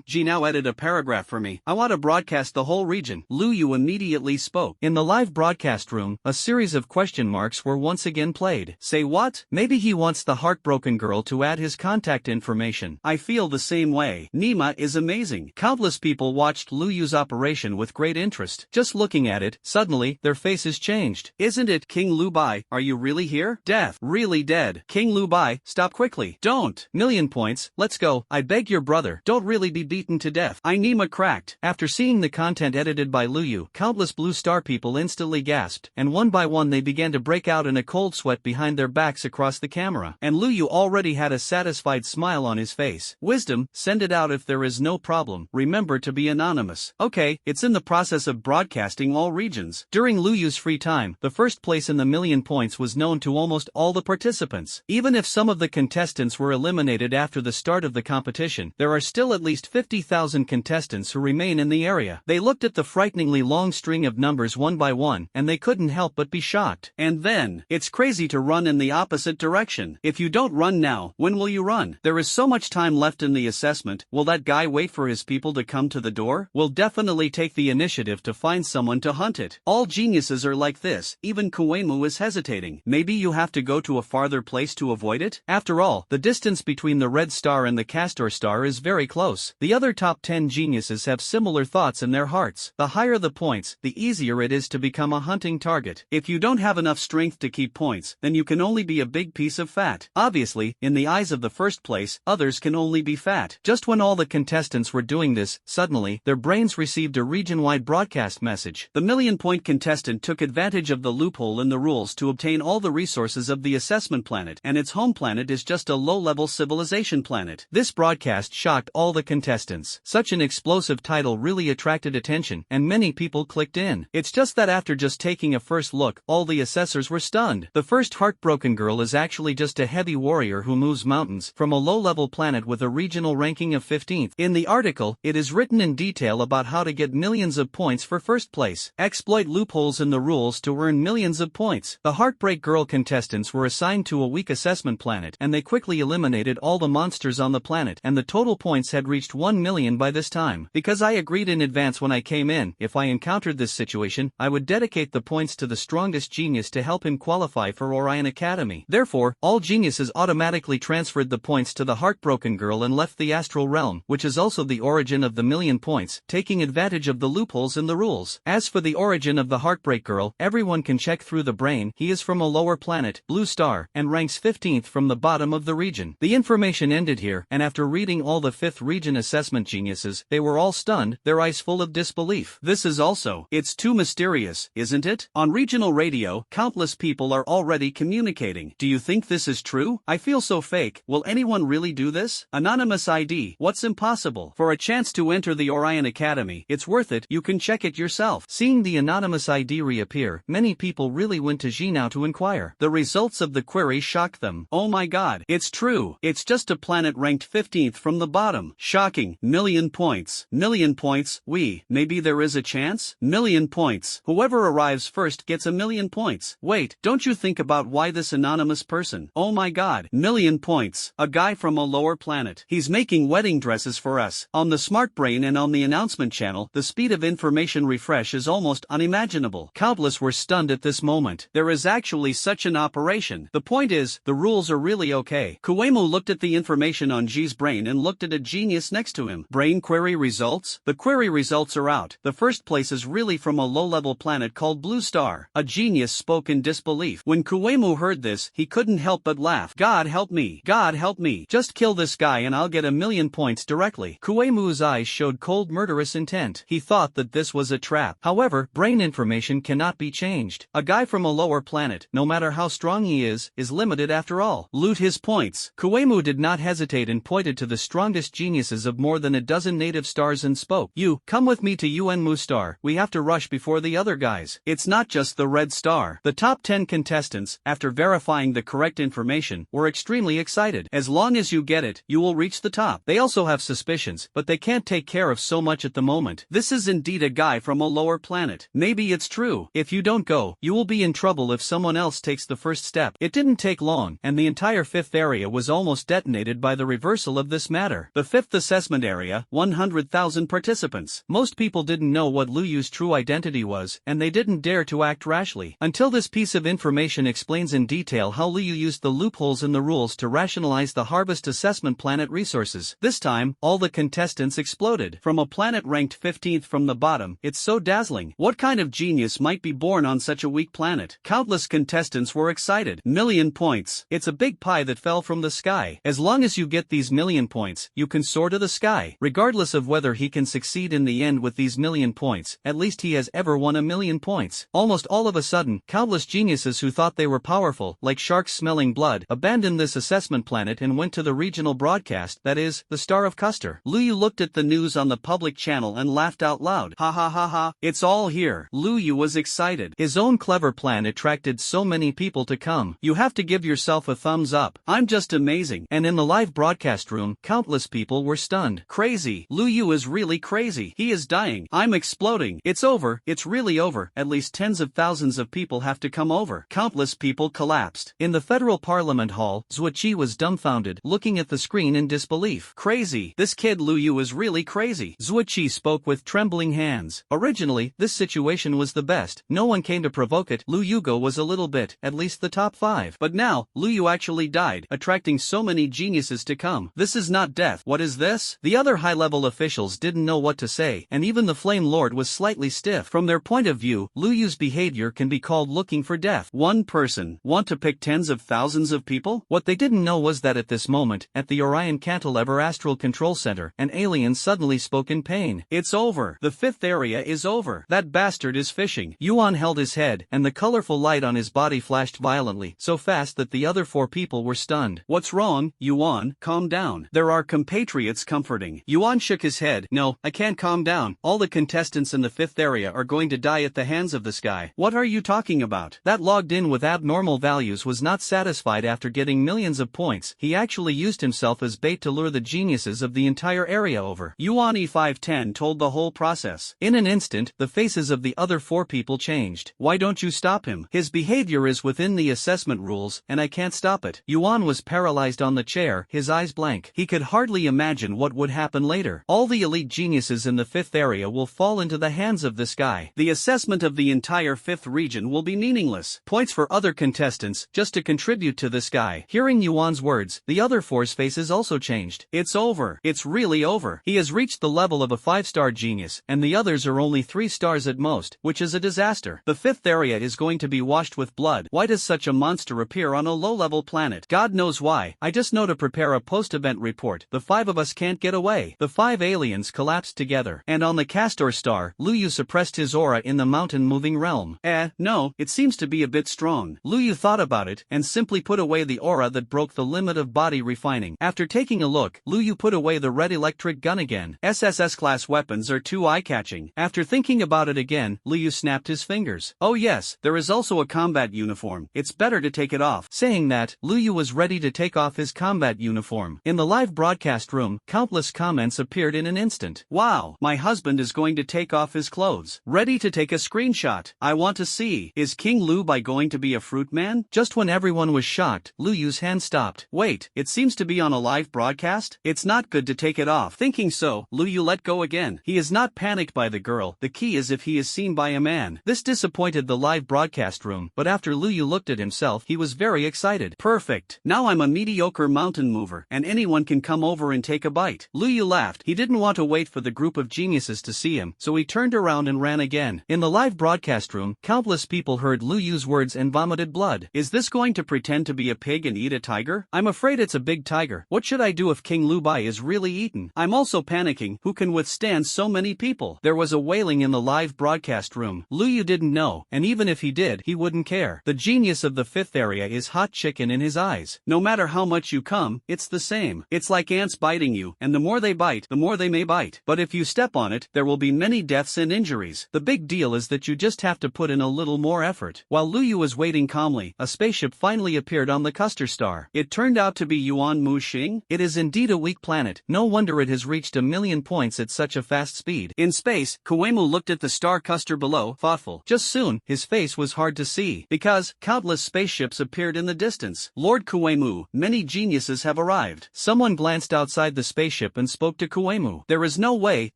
Ji Now edit a paragraph for me. I want to broadcast the whole region. Liu immediately spoke. In the live broadcast room, a series of question marks were once again played. Say what? Maybe he wants the heartbroken girl to add his contact information. I feel the same way. Nima is amazing. Countless people watched Liu's operation with great interest. Just looking at it, suddenly, their faces changed. Isn't it King Lu Bai? Are you really here? Death. Really dead. King Lu Bai, stop quickly. Don't. Million points, let's go. I beg your brother, don't really be beaten to death. Nima cracked. After seeing the content edited by Liu, countless Blue Star people instantly gasped, and one by one they began to break out in a cold sweat behind their backs across the camera. And Liu already had a satisfied smile on his face. Wisdom, send it out if there is no problem. Remember to be anonymous. Okay, it's in the process of broadcasting all regions. During Liu's free time, the first place in the million points was known to almost all all the participants. Even if some of the contestants were eliminated after the start of the competition, there are still at least 50,000 contestants who remain in the area. They looked at the frighteningly long string of numbers one by one, and they couldn't help but be shocked. And then, it's crazy to run in the opposite direction. If you don't run now, when will you run? There is so much time left in the assessment. Will that guy wait for his people to come to the door? Will definitely take the initiative to find someone to hunt it. All geniuses are like this. Even Kuemu is hesitating. Maybe you have to go to a farther place to avoid it? After all, the distance between the red star and the castor star is very close. The other top 10 geniuses have similar thoughts in their hearts. The higher the points, the easier it is to become a hunting target. If you don't have enough strength to keep points, then you can only be a big piece of fat. Obviously, in the eyes of the first place, others can only be fat. Just when all the contestants were doing this, suddenly, their brains received a region-wide broadcast message. The million-point contestant took advantage of the loophole in the rules to obtain all the resources of the assessment planet, and its home planet is just a low-level civilization planet. This broadcast shocked all the contestants. Such an explosive title really attracted attention, and many people clicked in. It's just that after just taking a first look, all the assessors were stunned. The first heartbroken girl is actually just a heavy warrior who moves mountains from a low-level planet with a regional ranking of 15th. In the article, it is written in detail about how to get millions of points for first place. Exploit loopholes in the rules to earn millions of points. The Heartbreak Girl contestants were assigned to a weak assessment planet, and they quickly eliminated all the monsters on the planet, and the total points had reached 1 million by this time. Because I agreed in advance when I came in, if I encountered this situation, I would dedicate the points to the strongest genius to help him qualify for Orion Academy. Therefore, all geniuses automatically transferred the points to the Heartbroken Girl and left the astral realm, which is also the origin of the million points, taking advantage of the loopholes in the rules. As for the origin of the Heartbreak Girl, everyone can check through the brain. He is from a lower planet, Blue Star, and ranks 15th from the bottom of the region. The information ended here, and after reading all the 5th region assessment geniuses, they were all stunned, their eyes full of disbelief. This is also, it's too mysterious, isn't it? On regional radio, countless people are already communicating. Do you think this is true? I feel so fake. Will anyone really do this? Anonymous ID. What's impossible? For a chance to enter the Orion Academy, it's worth it. You can check it yourself. Seeing the anonymous ID reappear, many people really went to Jinao to inquire. The results of the query shocked them. Oh my god, it's true. It's just a planet ranked 15th from the bottom. Shocking. Million points. Million points. Maybe there is a chance? Million points. Whoever arrives first gets a million points. Wait, don't you think about why this anonymous person? Oh my god. Million points. A guy from a lower planet. He's making wedding dresses for us. On the Smart Brain and on the announcement channel, the speed of information refresh is almost unimaginable. Countless were stunned at this moment. There is actually such an operation. The point is, the rules are really okay. Kuemu looked at the information on G's brain and looked at a genius next to him. Brain query results? The query results are out. The first place is really from a low-level planet called Blue Star. A genius spoke in disbelief. When Kuemu heard this, he couldn't help but laugh. God help me. God help me. Just kill this guy and I'll get a million points directly. Kuemu's eyes showed cold murderous intent. He thought that this was a trap. However, brain information cannot be changed. A guy from a lower planet, no matter how strong he is limited after all. Loot his points. Kuemu did not hesitate and pointed to the strongest geniuses of more than a dozen native stars and spoke. You, come with me to Yuenmu Star. We have to rush before the other guys. It's not just the red star. The top 10 contestants, after verifying the correct information, were extremely excited. As long as you get it, you will reach the top. They also have suspicions, but they can't take care of so much at the moment. This is indeed a guy from a lower planet. Maybe it's true. If you don't go, you will be in trouble if someone else takes the first step. It didn't take long, and the entire 5th area was almost detonated by the reversal of this matter. The 5th assessment area, 100,000 participants. Most people didn't know what Lu Yu's true identity was, and they didn't dare to act rashly. Until this piece of information explains in detail how Lu Yu used the loopholes in the rules to rationalize the Harvest Assessment Planet resources. This time, all the contestants exploded. From a planet ranked 15th from the bottom, it's so dazzling. What kind of genius might be born on such a weak planet? Countless contestants were excited. Million points. It's a big pie that fell from the sky. As long as you get these million points, you can soar to the sky. Regardless of whether he can succeed in the end with these million points, at least he has ever won a million points. Almost all of a sudden, countless geniuses who thought they were powerful, like sharks smelling blood, abandoned this assessment planet and went to the regional broadcast, that is, the Star of Custer. Lu Yu looked at the news on the public channel and laughed out loud. Ha ha ha ha, it's all here. Lu Yu was excited. His own clever plan attracted so many people to come come. You have to give yourself a thumbs up. I'm just amazing. And in the live broadcast room, countless people were stunned. Crazy. Lu Yu is really crazy. He is dying. I'm exploding. It's over. It's really over. At least tens of thousands of people have to come over. Countless people collapsed. In the federal parliament hall, Zuoqi was dumbfounded, looking at the screen in disbelief. Crazy. This kid Lu Yu is really crazy. Zuoqi spoke with trembling hands. Originally, this situation was the best. No one came to provoke it. Lu Yugo was a little bit, at least the top 5. But now, Lu Yu actually died, attracting so many geniuses to come. This is not death. What is this? The other high-level officials didn't know what to say, and even the Flame Lord was slightly stiff. From their point of view, Lu Yu's behavior can be called looking for death. One person. Want to pick tens of thousands of people? What they didn't know was that at this moment, at the Orion Cantilever Astral Control Center, an alien suddenly spoke in pain. It's over. The 5th area is over. That bastard is fishing. Yuan held his head, and the colorful light on his body flashed violently, so fast that the other 4 people were stunned. What's wrong, Yuan? Calm down. There are compatriots comforting. Yuan shook his head. No, I can't calm down. All the contestants in the 5th area are going to die at the hands of this guy. What are you talking about? That logged in with abnormal values was not satisfied after getting millions of points. He actually used himself as bait to lure the geniuses of the entire area over. Yuan E510 told the whole process. In an instant, the faces of the other 4 people changed. Why don't you stop him? His behavior is within the assessment rules, and I can't stop it. Yuan was paralyzed on the chair, his eyes blank. He could hardly imagine what would happen later. All the elite geniuses in the 5th area will fall into the hands of this guy. The assessment of the entire 5th region will be meaningless. Points for other contestants, just to contribute to this guy. Hearing Yuan's words, the other 4's faces also changed. It's over. It's really over. He has reached the level of a 5-star genius, and the others are only 3 stars at most, which is a disaster. The 5th area is going to be washed with blood. Why does such a monster appear on a low-level planet? God knows why. I just know to prepare a post-event report. The 5 of us can't get away. The 5 aliens collapsed together. And on the Castor star, Lu Yu suppressed his aura in the mountain-moving realm. No, it seems to be a bit strong. Lu Yu thought about it, and simply put away the aura that broke the limit of body refining. After taking a look, Lu Yu put away the red electric gun again. SSS-class weapons are too eye-catching. After thinking about it again, Lu Yu snapped his fingers. Oh yes, there is also a combat uniform. It's better to take it off. Saying that, Lu Yu was ready to take off his combat uniform. In the live broadcast room, countless comments appeared in an instant. Wow, my husband is going to take off his clothes. Ready to take a screenshot. I want to see. Is King Lu Bai going to be a fruit man? Just when everyone was shocked, Lu Yu's hand stopped. Wait, it seems to be on a live broadcast? It's not good to take it off. Thinking so, Lu Yu let go again. He is not panicked by the girl. The key is if he is seen by a man. This disappointed the live broadcast room, but after Lu Yu looked at himself, he was very excited. Perfect. Now I'm a mediocre mountain mover, and anyone can come over and take a bite. Lu Yu laughed. He didn't want to wait for the group of geniuses to see him, so he turned around and ran again. In the live broadcast room, countless people heard Lu Yu's words and vomited blood. Is this going to pretend to be a pig and eat a tiger? I'm afraid it's a big tiger. What should I do if King Lu Bai is really eaten? I'm also panicking. Who can withstand so many people? There was a wailing in the live broadcast room. Lu Yu didn't know, and even if he did, he wouldn't care. The genius of the 5th area is hot chicken in his eyes. No matter how much you come, it's the same. It's like ants biting you, and the more they bite, the more they may bite. But if you step on it, there will be many deaths and injuries. The big deal is that you just have to put in a little more effort. While Lu Yu was waiting calmly, a spaceship finally appeared on the Custer star. It turned out to be Yuan Mu Xing. It is indeed a weak planet. No wonder it has reached 1,000,000 points at such a fast speed. In space, Kuemu looked at the star Custer below, thoughtful. Just soon, his face was hard to see, because countless spaceships appeared in the distance. Lord Kuemu, many geniuses have arrived. Someone glanced outside the spaceship and spoke to Kuemu. There is no way,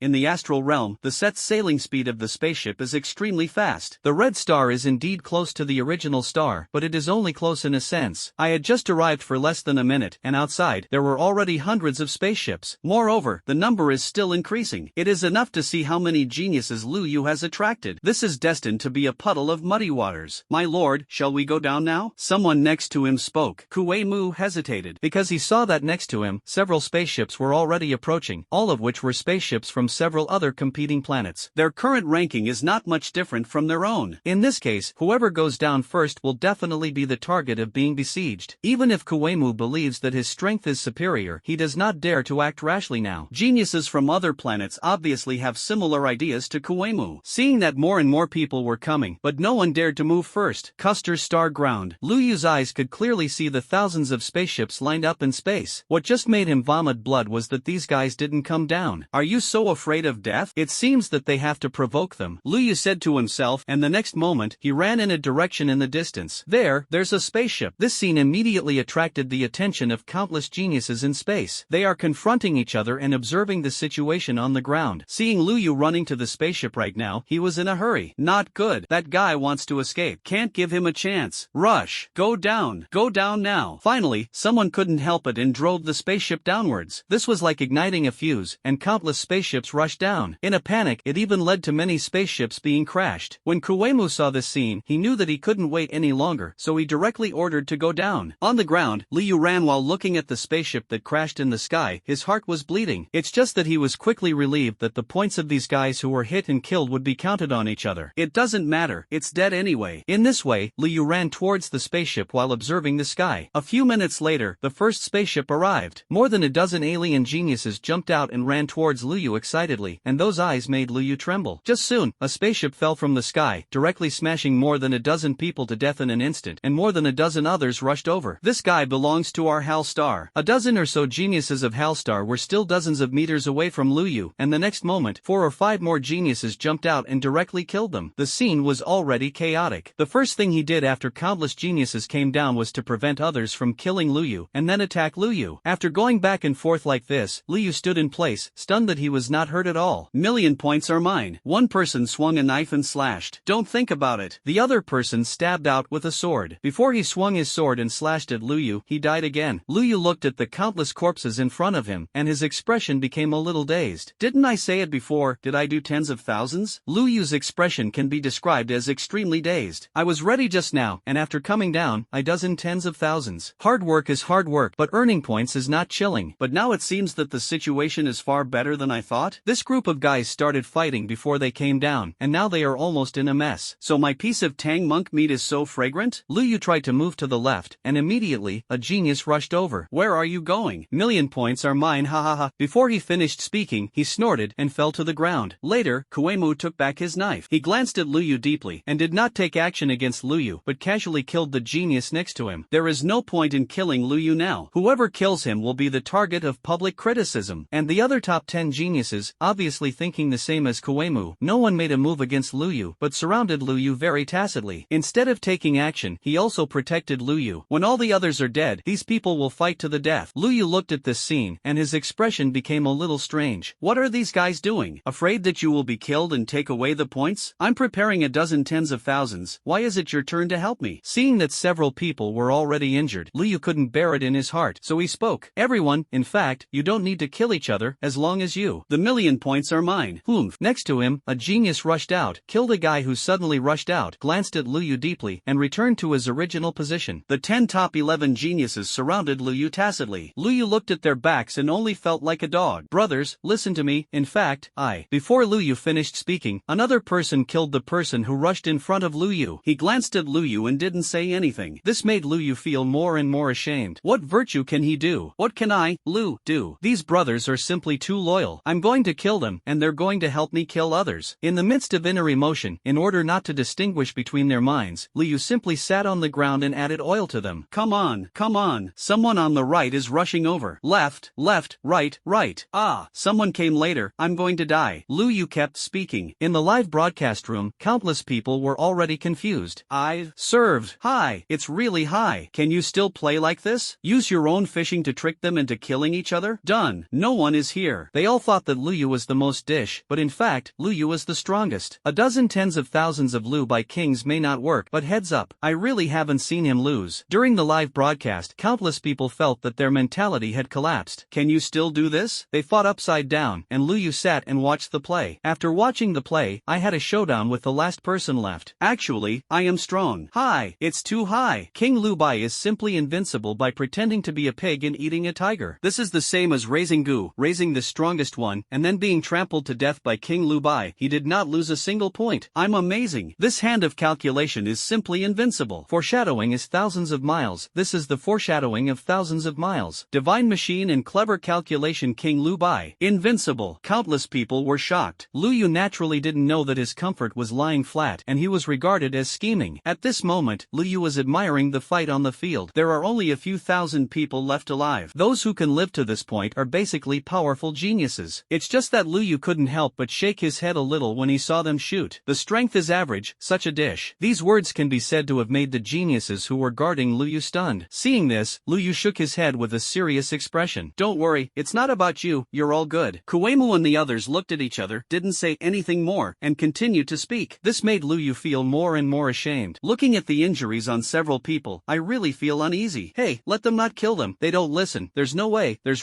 in the astral realm, the set sailing speed of the spaceship is extremely fast. The red star is indeed close to the original star, but it is only close in a sense. I had just arrived for less than a minute, and outside, there were already hundreds of spaceships. Moreover, the number is still increasing. It is enough to see how many geniuses Lu Yu has attracted. This is destined to be a puddle of muddy waters. My lord, shall we go down now? Someone next to him spoke. Kuemu hesitated, because he saw that next to him, several spaceships were already approaching, all of which were spaceships from several other competing planets. Their current ranking is not much different from their own. In this case, whoever goes down first will definitely be the target of being besieged. Even if Kuemu believes that his strength is superior, he does not dare to act rashly now. Geniuses from other planets obviously have similar ideas to Kuemu. Seeing that more and more people were coming, but no one dared to move first, Custer's star ground, Lu Yu's eyes could clearly see the thousands of spaceships lined up in space. What just made him vomit blood was that these guys didn't come down. Are you so afraid of death? It seems that they have to provoke them, Lu Yu said to himself, and the next moment, he ran in a direction in the distance. There's a spaceship. This scene immediately attracted the attention of countless geniuses in space. They are confronting each other and observing the situation on the ground. Seeing Lu Yu running to the spaceship right now, he was in a hurry. Not good. That guy wants to escape. Can't give him a chance. Rush. Go down. Go down now. Finally, someone couldn't help it and drove the spaceship downwards. This was like igniting a fuse, and countless spaceships rushed down. In a panic, it even led to many spaceships being crashed. When Kuwemu saw this scene, he knew that he couldn't wait any longer, so he directly ordered to go down. On the ground, Lu Yu ran while looking at the spaceship that crashed in the sky. His heart was bleeding. It's just that he was quickly relieved that the points of these guys who were hit and killed would be counted on each other. It doesn't matter, it's dead anyway. In this way, Lu Yu ran towards the spaceship while observing the sky. A few minutes later, the first spaceship arrived. More than a dozen alien geniuses jumped out and ran towards Lu Yu excitedly, and those eyes made Lu Yu tremble. Just soon, a spaceship fell from the sky, directly smashing more than a dozen people to death in an instant, and more than a dozen others rushed over. This guy belongs to our HAL star. A dozen or so geniuses of HAL star were still dozens of meters away from Lu Yu, and the next moment, 4 or 5 more geniuses jumped out and directly killed them. The scene was already chaotic. The first thing he did after countless geniuses came down was to prevent others from killing Lu Yu, and then attack Lu Yu. After going back and forth like this, Lu Yu stood in place, stunned that he was not hurt at all. Million points are mine. One person swung a knife and slashed. Don't think about it. The other person stabbed out with a sword. Before he swung his sword and slashed at Lu Yu, he died again. Lu Yu looked at the countless corpses in front of him, and his expression became a little dazed. Didn't I say it before? Did I do tens of thousands? Lu Yu's expression can be described as extremely dazed. I was ready just now, and after coming down, I dozen tens of thousands. Hard work is hard work, but earning points is not chilling. But now it seems that the situation is far better than I thought. This group of guys started fighting before they came down, and now they are almost in a mess. So my piece of tang monk meat is so fragrant? Lu Yu tried to move to the left, and immediately, a genius rushed over. Where are you going? Million points are mine, ha ha ha. Before he finished speaking, he snorted and fell to the ground. Later, Kuwemu took back his knife. He glanced at Lu Yu deeply, and did not take action against Lu Yu, but casually killed the genius next to him. There is no point in killing Lu Yu now. Whoever kills him will be the target of public criticism. And the other top 10 geniuses, obviously thinking the same as Kuwemu, no one made a move against Lu Yu, but surrounded Lu Yu very tacitly. Instead of taking action, he also protected Lu Yu. When all the others are dead, these people will fight to the death. Lu Yu looked at this scene, and his expression became a little strange. What are these guys doing? Afraid that you will be killed and take away the points? I'm preparing a dozen tens of thousands. Why is it your turn to help me? Seeing that several people were already injured, Lu Yu couldn't bear it in his heart, so he spoke. Everyone, in fact, you don't need to kill each other, as long as the million points are mine. Humph. Next to him, a genius rushed out, killed a guy who suddenly rushed out, glanced at Lu Yu deeply, and returned to his original position. The 10 top 11 geniuses surrounded Lu Yu tacitly. Lu Yu looked at their backs and only felt like a dog. Brothers, listen to me, in fact, Before Lu Yu finished speaking, another person killed the person who rushed in front of Lu Yu. He glanced at Lu Yu and didn't say anything. This made Lu Yu feel more and more ashamed. What virtue can he do? What can I, Lu, do? These brothers are simply too loyal. I'm going to kill them, and they're going to help me kill others. In the midst of inner emotion, in order not to distinguish between their minds, Lu Yu simply sat on the ground and added oil to them. Come on, come on. Someone on the right is rushing over. Left, left, right, right. Ah, someone came later. I'm going to die. Lu Yu kept speaking. In the live broadcast room, countless people were already confused. I've served. Hi, it's really high. Can you still play like this? Use your own fishing to trick them into killing each other? Done. No one is here. They all thought that Lu Yu was the most dish, but in fact, Lu Yu was the strongest. A dozen tens of thousands of Lu by kings may not work, but heads up, I really haven't seen him lose. During the live broadcast, countless people felt that their mentality had collapsed. Can you still do this? They fought upside down, and Lu Yu sat and watched the play. After watching the play, I had a showdown with the last person left. Actually, I am strong. Hi, it's too high. King Lu Bai is simply invincible by pretending to be a pig and eating a tiger. This is the same as raising Gu, raising the strongest one, and then being trampled to death by King Lu Bai. He did not lose a single point. I'm amazing. This hand of calculation is simply invincible. Foreshadowing is thousands of miles. This is the foreshadowing of thousands of miles. Divine machine and clever calculation. King Lu Bai. Invincible. Countless people were shocked. Lu Yu naturally didn't know that his comfort was lying flat, and he was regarded as scheming. At this moment, moment, Lu Yu was admiring the fight on the field. There are only a few thousand people left alive. Those who can live to this point are basically powerful geniuses. It's just that Lu Yu couldn't help but shake his head a little when he saw them shoot. The strength is average, such a dish. These words can be said to have made the geniuses who were guarding Lu Yu stunned. Seeing this, Lu Yu shook his head with a serious expression. Don't worry, it's not about you, you're all good. Kuei-mu and the others looked at each other, didn't say anything more, and continued to speak. This made Lu Yu feel more and more ashamed. Looking at the injuries on several people, I really feel uneasy. Hey, let them not kill them. They don't listen. There's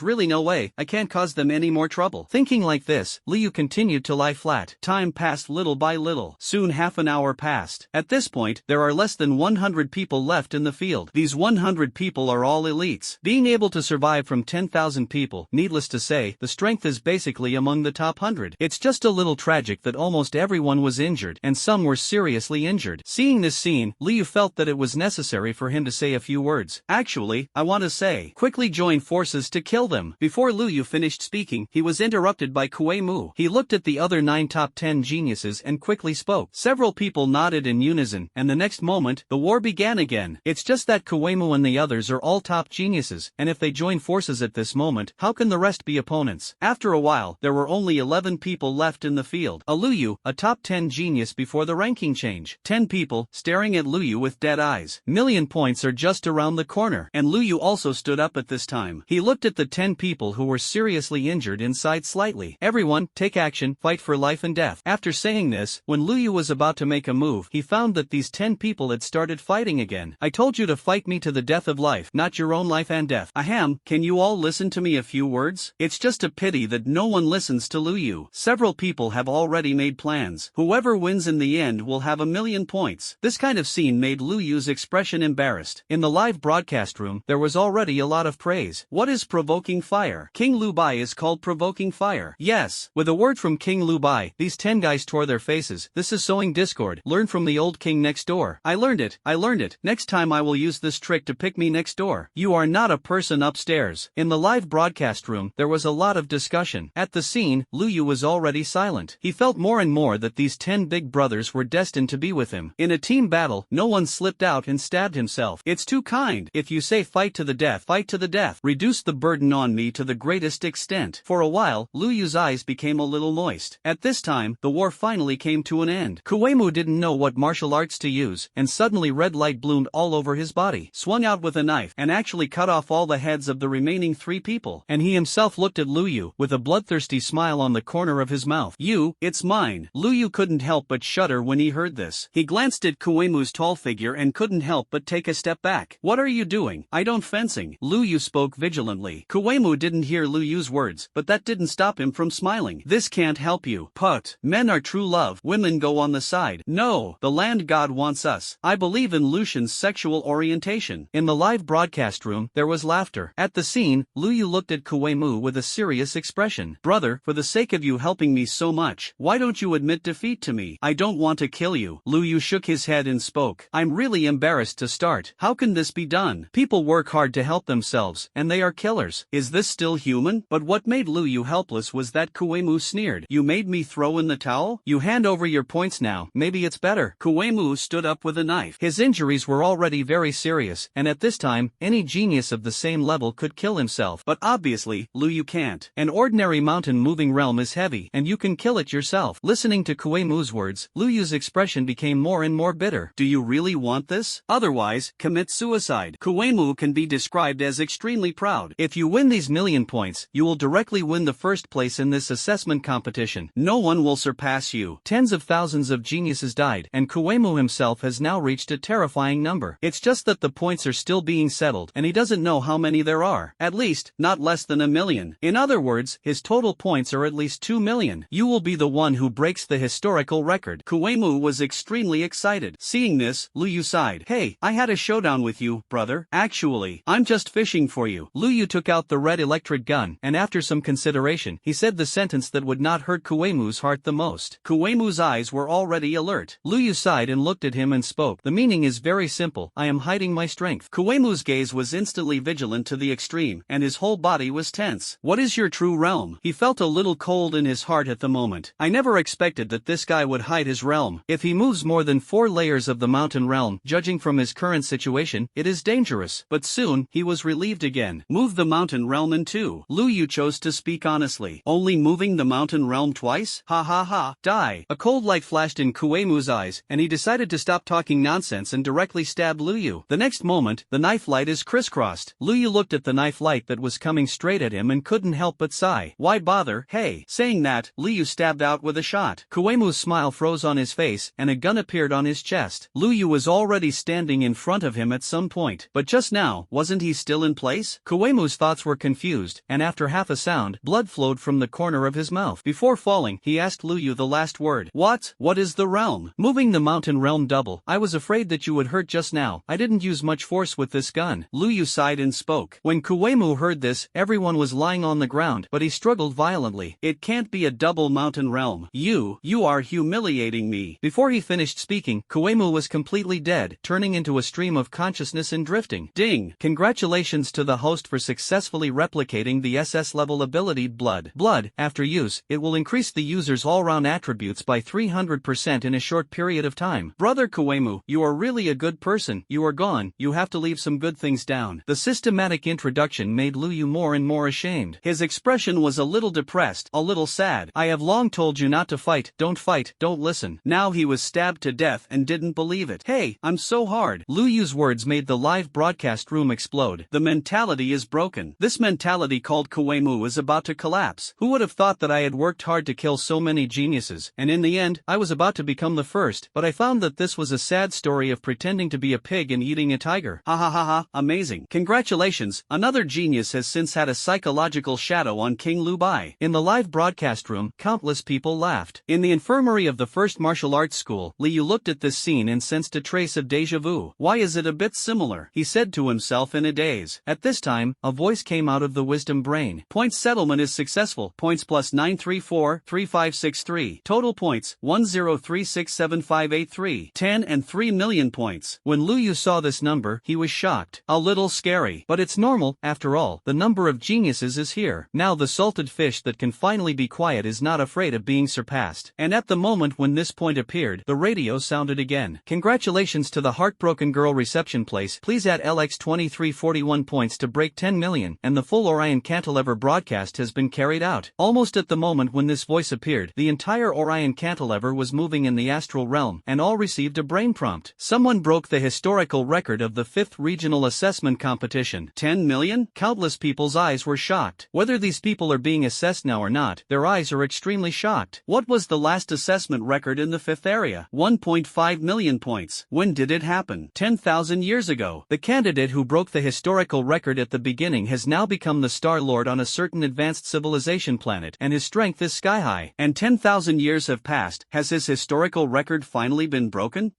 really no way, I can't cause them any more trouble. Thinking like this, Lu Yu continued to lie flat. Time passed little by little. Soon half an hour passed. At this point, there are less than 100 people left in the field. These 100 people are all elites. Being able to survive from 10,000 people, needless to say, the strength is basically among the top 100. It's just a little tragic that almost everyone was injured, and some were seriously injured. Seeing this scene, Lu Yu felt that it was necessary for him to say a few words. Actually, I want to say, quickly join forces to kill them. Before Lu Yu finished speaking, he was interrupted by Kuei-mu. He looked at the other 9 top 10 geniuses and quickly spoke. Several people nodded in unison, and the next moment, the war began again. It's just that Kuei-mu and the others are all top geniuses, and if they join forces at this moment, how can the rest be opponents? After a while, there were only 11 people left in the field. Lu Yu, a top 10 genius before the ranking change. 10 people, staring at Lu Yu with dead eyes. Million points are just around the corner. And Lu Yu also stood up at this time. He looked at the 10 people who were seriously injured inside slightly. Everyone, take action, fight for life and death. After saying this, when Lu Yu was about to make a move, he found that these 10 people had started fighting again. I told you to fight me to the death of life, not your own life and death. Ahem, can you all listen to me a few words? It's just a pity that no one listens to Lu Yu. Several people have already made plans. Whoever wins in the end will have 1,000,000 points. This kind of scene made Lu Yu's expression embarrassed. In the live broadcast room, there was already a lot of praise. What is provoking fire? King Lu Bai is called provoking fire. Yes. With a word from King Lu Bai, these 10 guys tore their faces. This is sowing discord. Learn from the old king next door. I learned it. Next time I will use this trick to pick me next door. You are not a person upstairs. In the live broadcast room, there was a lot of discussion. At the scene, Lu Yu was already silent. He felt more and more that these 10 big brothers were destined to be with him. In a team battle, no one slipped out and stabbed himself. It's too kind. If you say fight to the death, fight to the death. Reduce the burden on me to the greatest extent. For a while, Lu Yu's eyes became a little moist. At this time, the war finally came to an end. Kuei-mu didn't know what martial arts to use, and suddenly red light bloomed all over his body, swung out with a knife, and actually cut off all the heads of the remaining 3 people. And he himself looked at Lu Yu, with a bloodthirsty smile on the corner of his mouth. It's mine. Lu Yu couldn't help but shudder when he heard this. He glanced at Kuei-mu's tall figure and couldn't help but take a step back. What are you doing? I don't fencing. Lu Yu spoke vigilantly. Kuei-mu didn't hear Lu Yu's words, but that didn't stop him from smiling. This can't help you. Put. Men are true love. Women go on the side. No, the land god wants us. I believe in Lucian's sexual orientation. In the live broadcast room, there was laughter. At the scene, Lu Yu looked at Kuei-mu with a serious expression. Brother, for the sake of you helping me so much, why don't you admit defeat to me? I don't want to kill you. Lu Yu shook his head and spoke. I'm really embarrassed to start. How can this be done? People work hard to help themselves, and they are killers. Is this still human? But what made Lu Yu helpless was that Kuei-mu sneered. You made me throw in the towel? You hand over your points now, maybe it's better. Kuei-mu stood up with a knife. His injuries were already very serious, and at this time, any genius of the same level could kill himself. But obviously, Lu Yu can't. An ordinary mountain-moving realm is heavy, and you can kill it yourself. Listening to Kuei-mu's words, Lu Yu's expression became more and more bitter. Do you really want this? Otherwise, commit suicide. Kuei-mu can be described as extremely proud. If you win these 1,000,000 points, you will directly win the first place in this assessment competition. No one will surpass you. Tens of thousands of geniuses died, and Kuei-mu himself has now reached a terrifying number. It's just that the points are still being settled, and he doesn't know how many there are. At least, not less than 1,000,000. In other words, his total points are at least 2,000,000. You will be the one who breaks the historical record. Kuei-mu was extremely excited. Seeing this, Lu Yu sighed. Hey, I had a showdown with you, brother. Actually, I'm just fishing for you. Lu Yu took out the red electric gun, and after some consideration, he said the sentence that would not hurt Kuei-mu's heart the most. Kuei-mu's eyes were already alert. Lu Yu sighed and looked at him and spoke. The meaning is very simple. I am hiding my strength. Kuei-mu's gaze was instantly vigilant to the extreme, and his whole body was tense. What is your true realm? He felt a little cold in his heart at the moment. I never expected that this guy would hide his realm. If he moves more than 4 layers of the mountain mountain realm. Judging from his current situation, it is dangerous. But soon, he was relieved again. Move the mountain realm in two. Lu Yu chose to speak honestly. Only moving the mountain realm twice? Ha ha ha. Die. A cold light flashed in Kuemu's eyes, and he decided to stop talking nonsense and directly stabbed Lu Yu. The next moment, the knife light is crisscrossed. Lu Yu looked at the knife light that was coming straight at him and couldn't help but sigh. Why bother? Hey. Saying that, Lu Yu stabbed out with a shot. Kuemu's smile froze on his face, and a gun appeared on his chest. Lu Yu was already standing in front of him at some point. But just now, wasn't he still in place? Kuemu's thoughts were confused, and after half a sound, blood flowed from the corner of his mouth. Before falling, he asked Lu Yu the last word. What is the realm? Moving the mountain realm double. I was afraid that you would hurt just now. I didn't use much force with this gun. Lu Yu sighed and spoke. When Kuemu heard this, everyone was lying on the ground, but he struggled violently. It can't be a double mountain realm. You are humiliating me. Before he finished speaking, Kuemu was completely dead, turning into a stream of consciousness and drifting. Ding! Congratulations to the host for successfully replicating the SS-level ability Blood. After use, it will increase the user's all-round attributes by 300% in a short period of time. Brother Kuemu, you are really a good person. You are gone. You have to leave some good things down. The systematic introduction made Lu Yu more and more ashamed. His expression was a little depressed, a little sad. I have long told you not to fight, don't listen. Now he was stabbed to death and didn't believe it. Hey, I'm so hard. Lu Yu's words made the live broadcast room explode. The mentality is broken. This mentality called Kuemu is about to collapse. Who would have thought that I had worked hard to kill so many geniuses, and in the end, I was about to become the first, but I found that this was a sad story of pretending to be a pig and eating a tiger. Ha ha ha ha, amazing. Congratulations, another genius has since had a psychological shadow on King Lu Bai. In the live broadcast room, countless people laughed. In the infirmary of the first martial arts school, Li Yu looked at this scene and sensed a trace of déjà vu. Why is it a bit similar? He said to himself in a daze. At this time, a voice came out of the wisdom brain. Point settlement is successful. Points plus 9343563. Total points 10367583. 10 and 3 million points. When Lu Yu saw this number, he was shocked. A little scary. But it's normal, after all. The number of geniuses is here. Now the salted fish that can finally be quiet is not afraid of being surpassed. And at the moment when this point appeared, the radio sounded again. Congratulations to the Heartbroken Girl reception place. Please add LX2341 points to break 10 million, and the full Orion Cantilever broadcast has been carried out. Almost at the moment when this voice appeared, the entire Orion Cantilever was moving in the astral realm, and all received a brain prompt. Someone broke the historical record of the 5th regional assessment competition. 10 million? Countless people's eyes were shocked. Whether these people are being assessed now or not, their eyes are extremely shocked. What was the last assessment record in the 5th area? 1.5 million points. When did it happen? 10,000 years ago. The candidate who broke the historical record at the beginning has now become the Star Lord on a certain advanced civilization planet, and his strength is sky high. And 10,000 years have passed. Has his historical record finally been broken?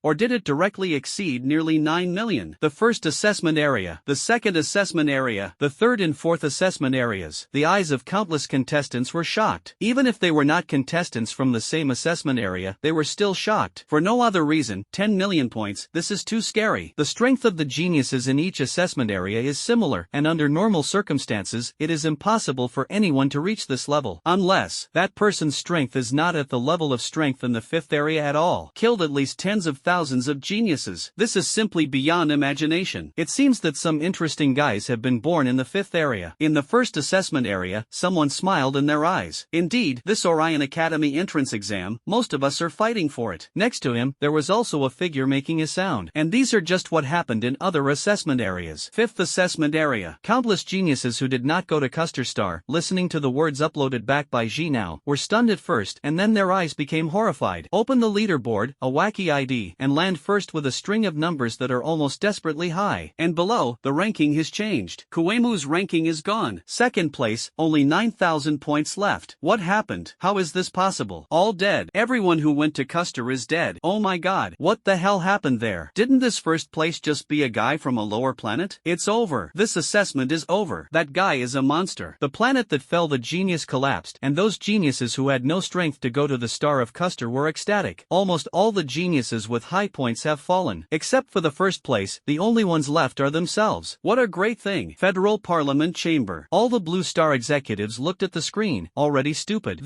Or did it directly exceed nearly 9 million? The first assessment area, the second assessment area, the third and fourth assessment areas. The eyes of countless contestants were shocked. Even if they were not contestants from the same assessment area, they were still shocked. For no other reason. 10 million points. This is too scary. The strength of the geniuses in each assessment area is similar, and under normal circumstances, it is impossible for anyone to reach this level. Unless that person's strength is not at the level of strength in the 5th area at all. Killed at least tens of thousands of geniuses. This is simply beyond imagination. It seems that some interesting guys have been born in the 5th area. In the first assessment area, someone smiled in their eyes. Indeed, this Orion Academy entrance exam, most of us are fighting for it. Next to him, there was also a figure making a sound. And these are just what happened in other assessment areas. 5th assessment area. Countless geniuses who did not go to Custer Star, listening to the words uploaded back by Ji now, were stunned at first, and then their eyes became horrified. Open the leaderboard, a wacky ID, and land first with a string of numbers that are almost desperately high. And below, the ranking has changed. Kuemu's ranking is gone. Second place, only 9,000 points left. What happened? How is this possible? All dead. Everyone who went to Custer is dead. Oh my god. What the hell happened there? Didn't this first place just be a guy from a lower planet? It's over. This assessment is over. That guy is a monster. The planet that fell, the genius collapsed, and those geniuses who had no strength to go to the Star of Custer were ecstatic. Almost all the geniuses with high points have fallen. Except for the first place, the only ones left are themselves. What a great thing. Federal Parliament Chamber. All the Blue Star executives looked at the screen, already stupid.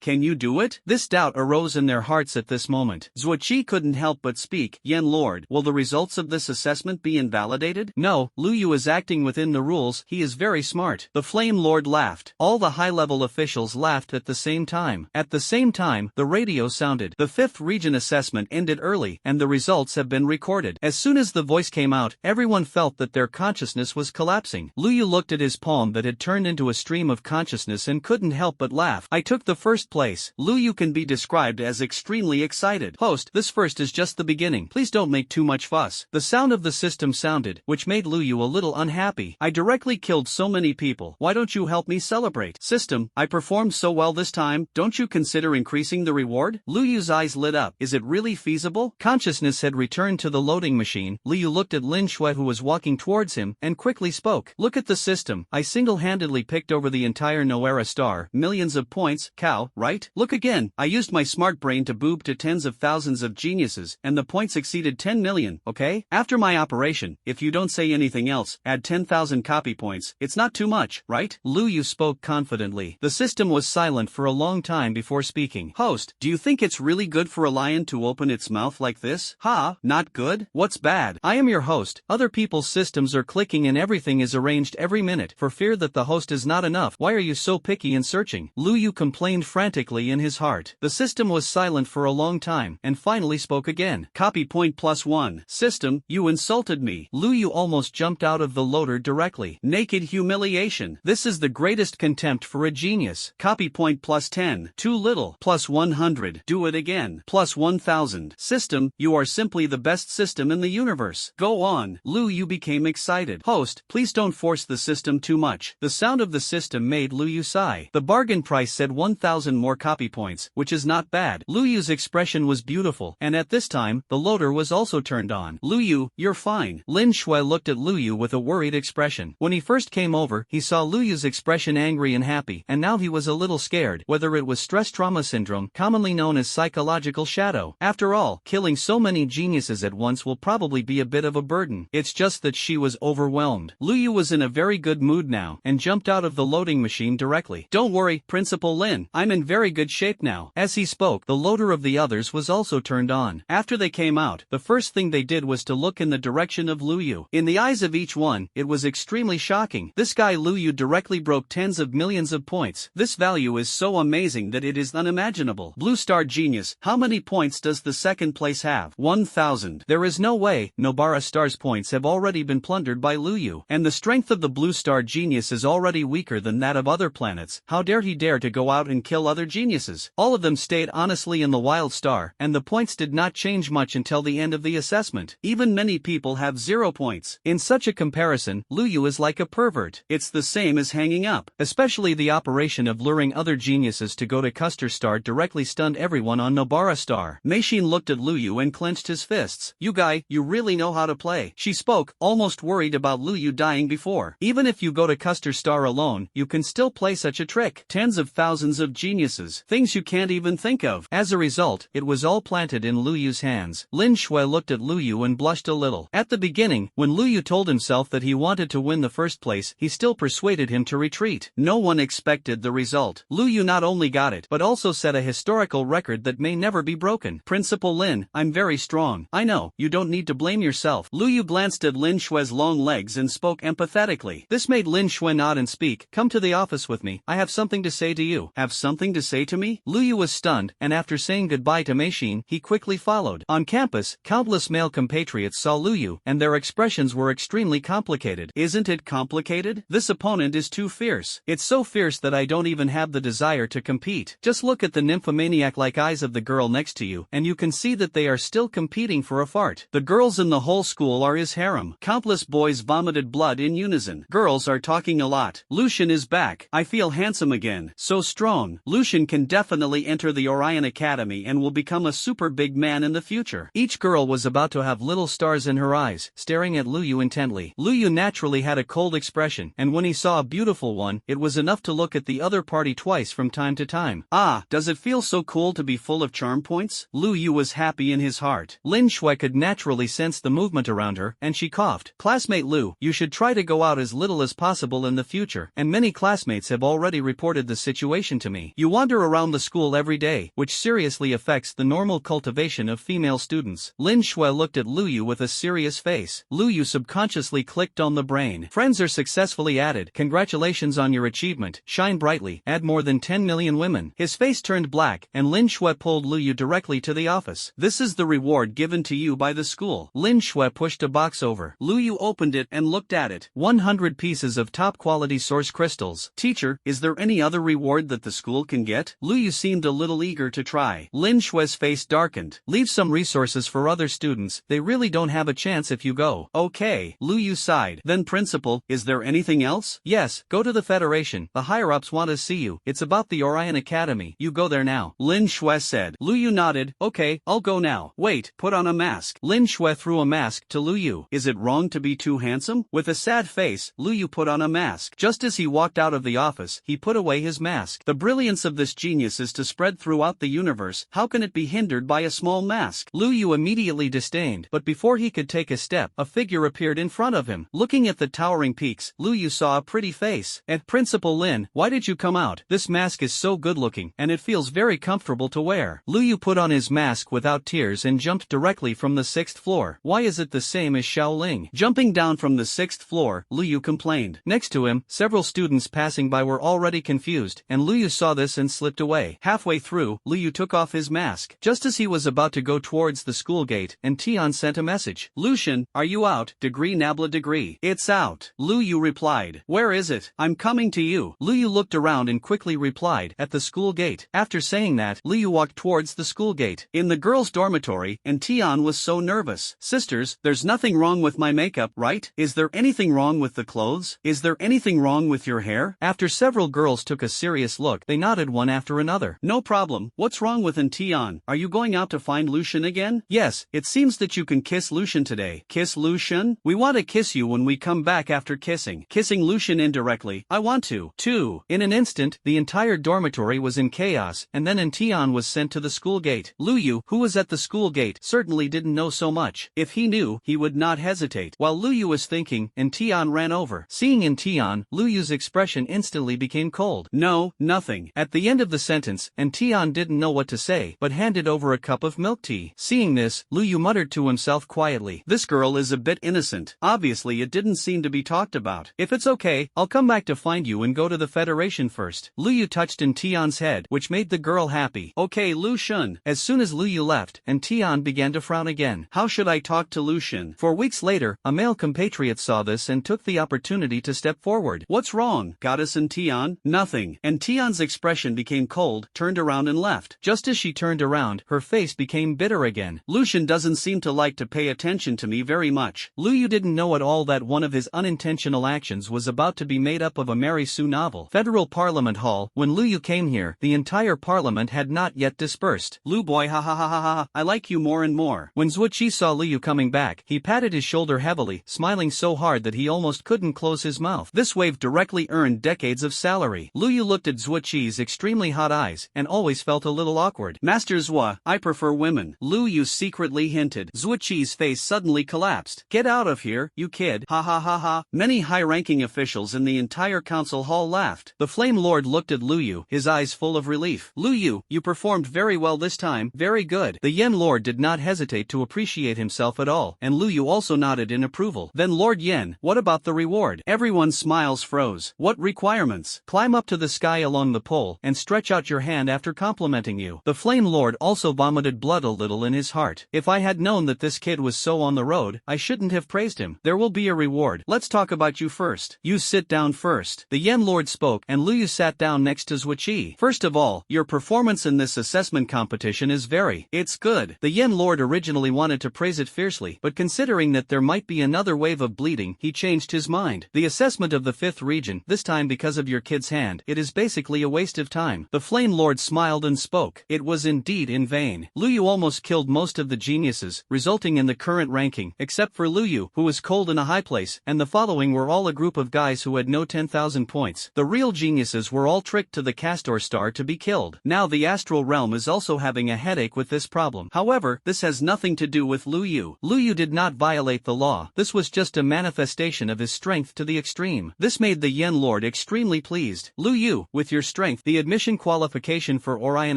Can you do it? This doubt arose in their hearts at this moment. Zuoqi couldn't help but speak. Yen Lord, will the results of this assessment be invalidated? No, Lu Yu is acting within the rules, he is very smart. The Flame Lord laughed. All the high-level officials laughed at the same time. At the same time, the radio sounded. The 5th region assessment ended early, and the results have been recorded. As soon as the voice came out, everyone felt that their consciousness was collapsing. Lu Yu looked at his palm that had turned into a stream of consciousness and couldn't help but laugh. I took the first place. Lu Yu can be described as extremely excited. Host, this first is just the beginning. Please don't make too much fuss. The sound of the system sounded, which made Lu Yu a little unhappy. I directly killed so many people. Why don't you help me celebrate? System, I performed so well this time, don't you consider increasing the reward? Lu Yu's eyes lit up. Is it really feasible? Consciousness had returned to the loading machine. Lu Yu looked at Lin Shui who was walking towards him, and quickly spoke. Look at the system. I single-handedly picked over the entire Noera star. Millions of points, cow, right? Look again. I used my smart brain to boob to tens of thousands of geniuses, and the points exceeded 10 million, okay? After my operation, if you don't say anything else, add 10,000 copy points. It's not too much, right? Lu Yu spoke confidently. The system was silent for a long time before speaking. Host, do you think it's really good for a lion to open its mouth like this? Ha, not good? What's bad? I am your host. Other people's systems are clicking and everything is arranged every minute. For fear that the host is not enough, why are you so picky and searching? Lu Yu complained frantically in his heart. The system was silent for a long time, and finally spoke again. Copy point +1. System, you insulted me. Lu Yu almost jumped out of the loader directly. Naked humiliation. This is the greatest contempt for a genius. Copy point +10. Too little. +100. Do it again. +1000. System, you are simply the best system in the universe. Go on. Lu Yu became excited. Host, please don't force the system too much. The sound of the system made Lu Yu sigh. The bargain price said 1,000 more copy points, which is not bad. Lu Yu's expression was beautiful, and at this time, the loader was also turned on. Lu Yu, you're fine. Lin Shui looked at Lu Yu with a worried expression. When he first came over, he saw Lu Yu's expression angry and happy, and now he was a little scared, whether it was stress trauma syndrome, commonly known as psychological shadow. After all, killing so many geniuses at once will probably be a bit of a burden. It's just that she was overwhelmed. Lu Yu was in a very good mood now, and jumped out of the loading machine directly. Don't worry, Principal Lin, I'm in very good shape now. As he spoke, the loader of the others was also turned on. After they came out, the first thing they did was to look in the direction of Lu Yu. In the eyes of each one, it was extremely shocking. This guy Lu Yu directly broke tens of millions of points. This value is so amazing that it is unimaginable. Blue Star Genius, how many points does the second place have? 1,000. There is no way. Nobara Star's points have already been plundered by Lu Yu, and the strength of the Blue Star Genius is already weaker than that of other planets. How dare he dare to go out and kill other geniuses? All of them stayed honestly in the Wild Star, and the points did not change much until the end of the assessment. Even many people have 0 points. In such a comparison, Lu Yu is like a pervert. It's the same as hanging up. Especially the operation of luring other geniuses to go to Custer Star directly stunned everyone on Nobara Star. Meishin looked at Lu Yu and clenched his fists. You guy, you really know how to play. She spoke, almost worried about Lu Yu dying before. Even if you go to Custer Star alone, you can still play such a trick. Tens of thousands of geniuses. Things you can't even think of. As a result, it was all planted in Lu Yu's hands. Lin Shui looked at Lu Yu and blushed a little. At the beginning, when Lu Yu told himself that he wanted to win the first place, he still persuaded him to retreat. No one expected the result. Lu Yu not only got it, but also set a historical record that may never be broken. Principal Lin, I'm very strong. I know, you don't need to blame yourself. Lu Yu glanced at Lin Shui's long legs and spoke empathetically. This made Lin Shui nod and speak. Come to the office with me. I have something to say to you. Have something to say to me? Lu Yu was stunned, and after saying goodbye to Meishin, he quickly followed. On campus, countless male compatriots saw Lu Yu, and their expressions were extremely complicated. Isn't it complicated? This opponent is too fierce. It's so fierce that I don't even have the desire to compete. Just look at the nymphomaniac-like eyes of the girl next to you, and you can see that they are still competing for a fart. The girls in the whole school are his harem. Countless boys vomited blood in unison. Girls are talking a lot. Lucian is back. I feel handsome again. So strong. Lucian can definitely enter the Orion Academy and will become a super big man in the future. Each girl was about to have little stars in her eyes, staring at Lu Yu intently. Lu Yu naturally had a cold expression, and when he saw a beautiful one, it was enough to look at the other party twice from time to time. Ah, does it feel so cool to be full of charm points? Lu Yu was happy in his heart. Lin Shui could naturally sense the movement around her, and she coughed. Classmate Lu, you should try to go out as little as possible in the future, and many classmates have already reported the situation to me. You wander around the school every day, which seriously affects the normal cultivation of female students. Lin Shui looked at Lu Yu with a serious face. Lu Yu subconsciously clicked on the brain. Friends are successfully added. Congratulations on your achievement. Shine brightly. Add more than 10 million women. His face turned black, and Lin Shui pulled Lu Yu directly to the office. This is the reward given to you by the school. Lin Shui pushed a box over. Lu Yu opened it and looked at it. 100 pieces of top-quality source crystals. Teacher, is there any other reward that the school can get? Lu Yu seemed a little eager to try. Lin Shui's face darkened. Leave some resources for other students. They really don't have a chance if you go. Okay. Lu Yu sighed. Then principal, is there anything else? Yes, go to the Federation. The higher-ups want to see you. It's about the Orion Academy. You go there now. Lin Shui said. Lu Yu nodded. Okay, I'll go now. Wait, put on a mask. Lin Shui threw a mask to Lu Yu. Is it wrong to be too handsome? With a sad face, Lu Yu put on a mask. Just as he walked out of the office, he put away his mask. The brilliance of this genius is to spread throughout the universe. How can it be hindered by a small mask? Lu Yu immediately disdained, but before he could take a step, a figure appeared in front of him. Looking at the towering peaks, Lu Yu saw a pretty face. And Principal Lin, why did you come out? This mask is so good-looking, and it feels very comfortable to wear. Lu Yu put on his mask without tears and jumped directly from the 6th floor. Why is it the same as Shaoling? Jumping down from the 6th floor, Lu Yu complained. Next to him, several students passing by were already confused, and Lu Yu saw this and slipped away. Halfway through, Lu Yu took off his mask. Just as he was about to go towards the school gate, and Tian sent a message. Lucian, are you out? Degree Nabla degree. It's out. Lu Yu replied. Where is it? I'm coming to you. Lu Yu looked around and quickly replied. At the school gate. After saying that, Lu Yu walked towards the school gate. In the girls' dormitory, and Tian was so nervous. Sisters, there's nothing wrong with my makeup, right? Is there anything wrong with the clothes? Is there anything wrong with your hair? After several girls took a serious look, they nodded one after another. No problem. What's wrong with Tian? Are you going out to find Lucian again? Yes, it seems that you can kiss Lucian today. Kiss Lucian? We want to kiss you when we come back after kissing. Kissing Lucian indirectly. I want to, too. In an instant, the entire dormitory was in chaos, and then Tian was sent to the school gate. Lu Yu, who was at the school gate, certainly didn't know so much. If he knew, he would not hesitate. While Lu Yu was thinking, Tian ran over. Seeing Tian, Lu Yu's expression instantly became cold. No, nothing. At the end of the sentence, Tian didn't know what to say, but handed over a cup of milk tea. Seeing this, Lu Yu muttered to himself quietly. This girl is a bit innocent. Obviously it didn't seem to be talked about. If it's okay, I'll come back to find you and go to the Federation first. Lu Yu touched Tian's head, which made the girl happy. Okay, Lucian. As soon as Lu Yu left, Tian began to frown again. How should I talk to Lucian? 4 weeks later, a male compatriot saw this and took the opportunity to step forward. What's wrong, Goddess Tian? Nothing. Tian's expression became cold, turned around and left. Just as she turned around, her face became bitter again. Lucian doesn't seem to like to pay attention to me very much. Lu Yu didn't know at all that one of his unintentional actions was about to be made up of a Mary Sue novel. Federal Parliament Hall. When Lu Yu came here, the entire parliament had not yet dispersed. Lu boy, ha ha ha ha ha, I like you more and more. When Zhuoqi saw Lu Yu coming back, he patted his shoulder heavily, smiling so hard that he almost couldn't close his mouth. This wave directly earned decades of salary. Lu Yu looked at Zhuoqi's extremely hot eyes, and always felt a little awkward. Master Zhua, I prefer women. Lu Yu secretly hinted. Zhuoqi's face suddenly collapsed. Get out of here, you kid. Ha ha ha ha. Many high-ranking officials in the entire council hall laughed. The Flame Lord looked at Lu Yu, his eyes full of relief. Lu Yu, you performed very well this time. Very good. The Yen Lord did not hesitate to appreciate himself at all, and Lu Yu also nodded in approval. Then Lord Yen, what about the reward? Everyone's smiles froze. What requirements? Climb up to the sky along the pole, and stretch out your hand after complimenting you. The Flame Lord also vomited blood a little in his heart. If I had known that this kid was so on the road, I shouldn't have praised him. There will be a reward. Let's talk about you first. You sit down first. The Yen Lord spoke, and Lu Yu sat down next to Zhuoqi. First of all, your performance in this assessment competition is it's good. The Yen Lord originally wanted to praise it fiercely, but considering that there might be another wave of bleeding, he changed his mind. The assessment of the 5th region, this time because of your kid's hand, it is basically a waste of time. The Flame Lord smiled and spoke. It was indeed in vain. Lu Yu almost killed most of the geniuses, resulting in the current ranking, except for Lu Yu, who was cold in a high place, and the following were all a group of guys who had no 10,000 points. The real geniuses were all tricked to the Castor Star to be killed. Now the astral realm is also having a headache with this problem. However, this has nothing to do with Lu Yu. Lu Yu did not violate the law. This was just a manifestation of his strength to the extreme. This made the Yen Lord extremely pleased. Lu Yu, with your strength, the admission qualification for Orion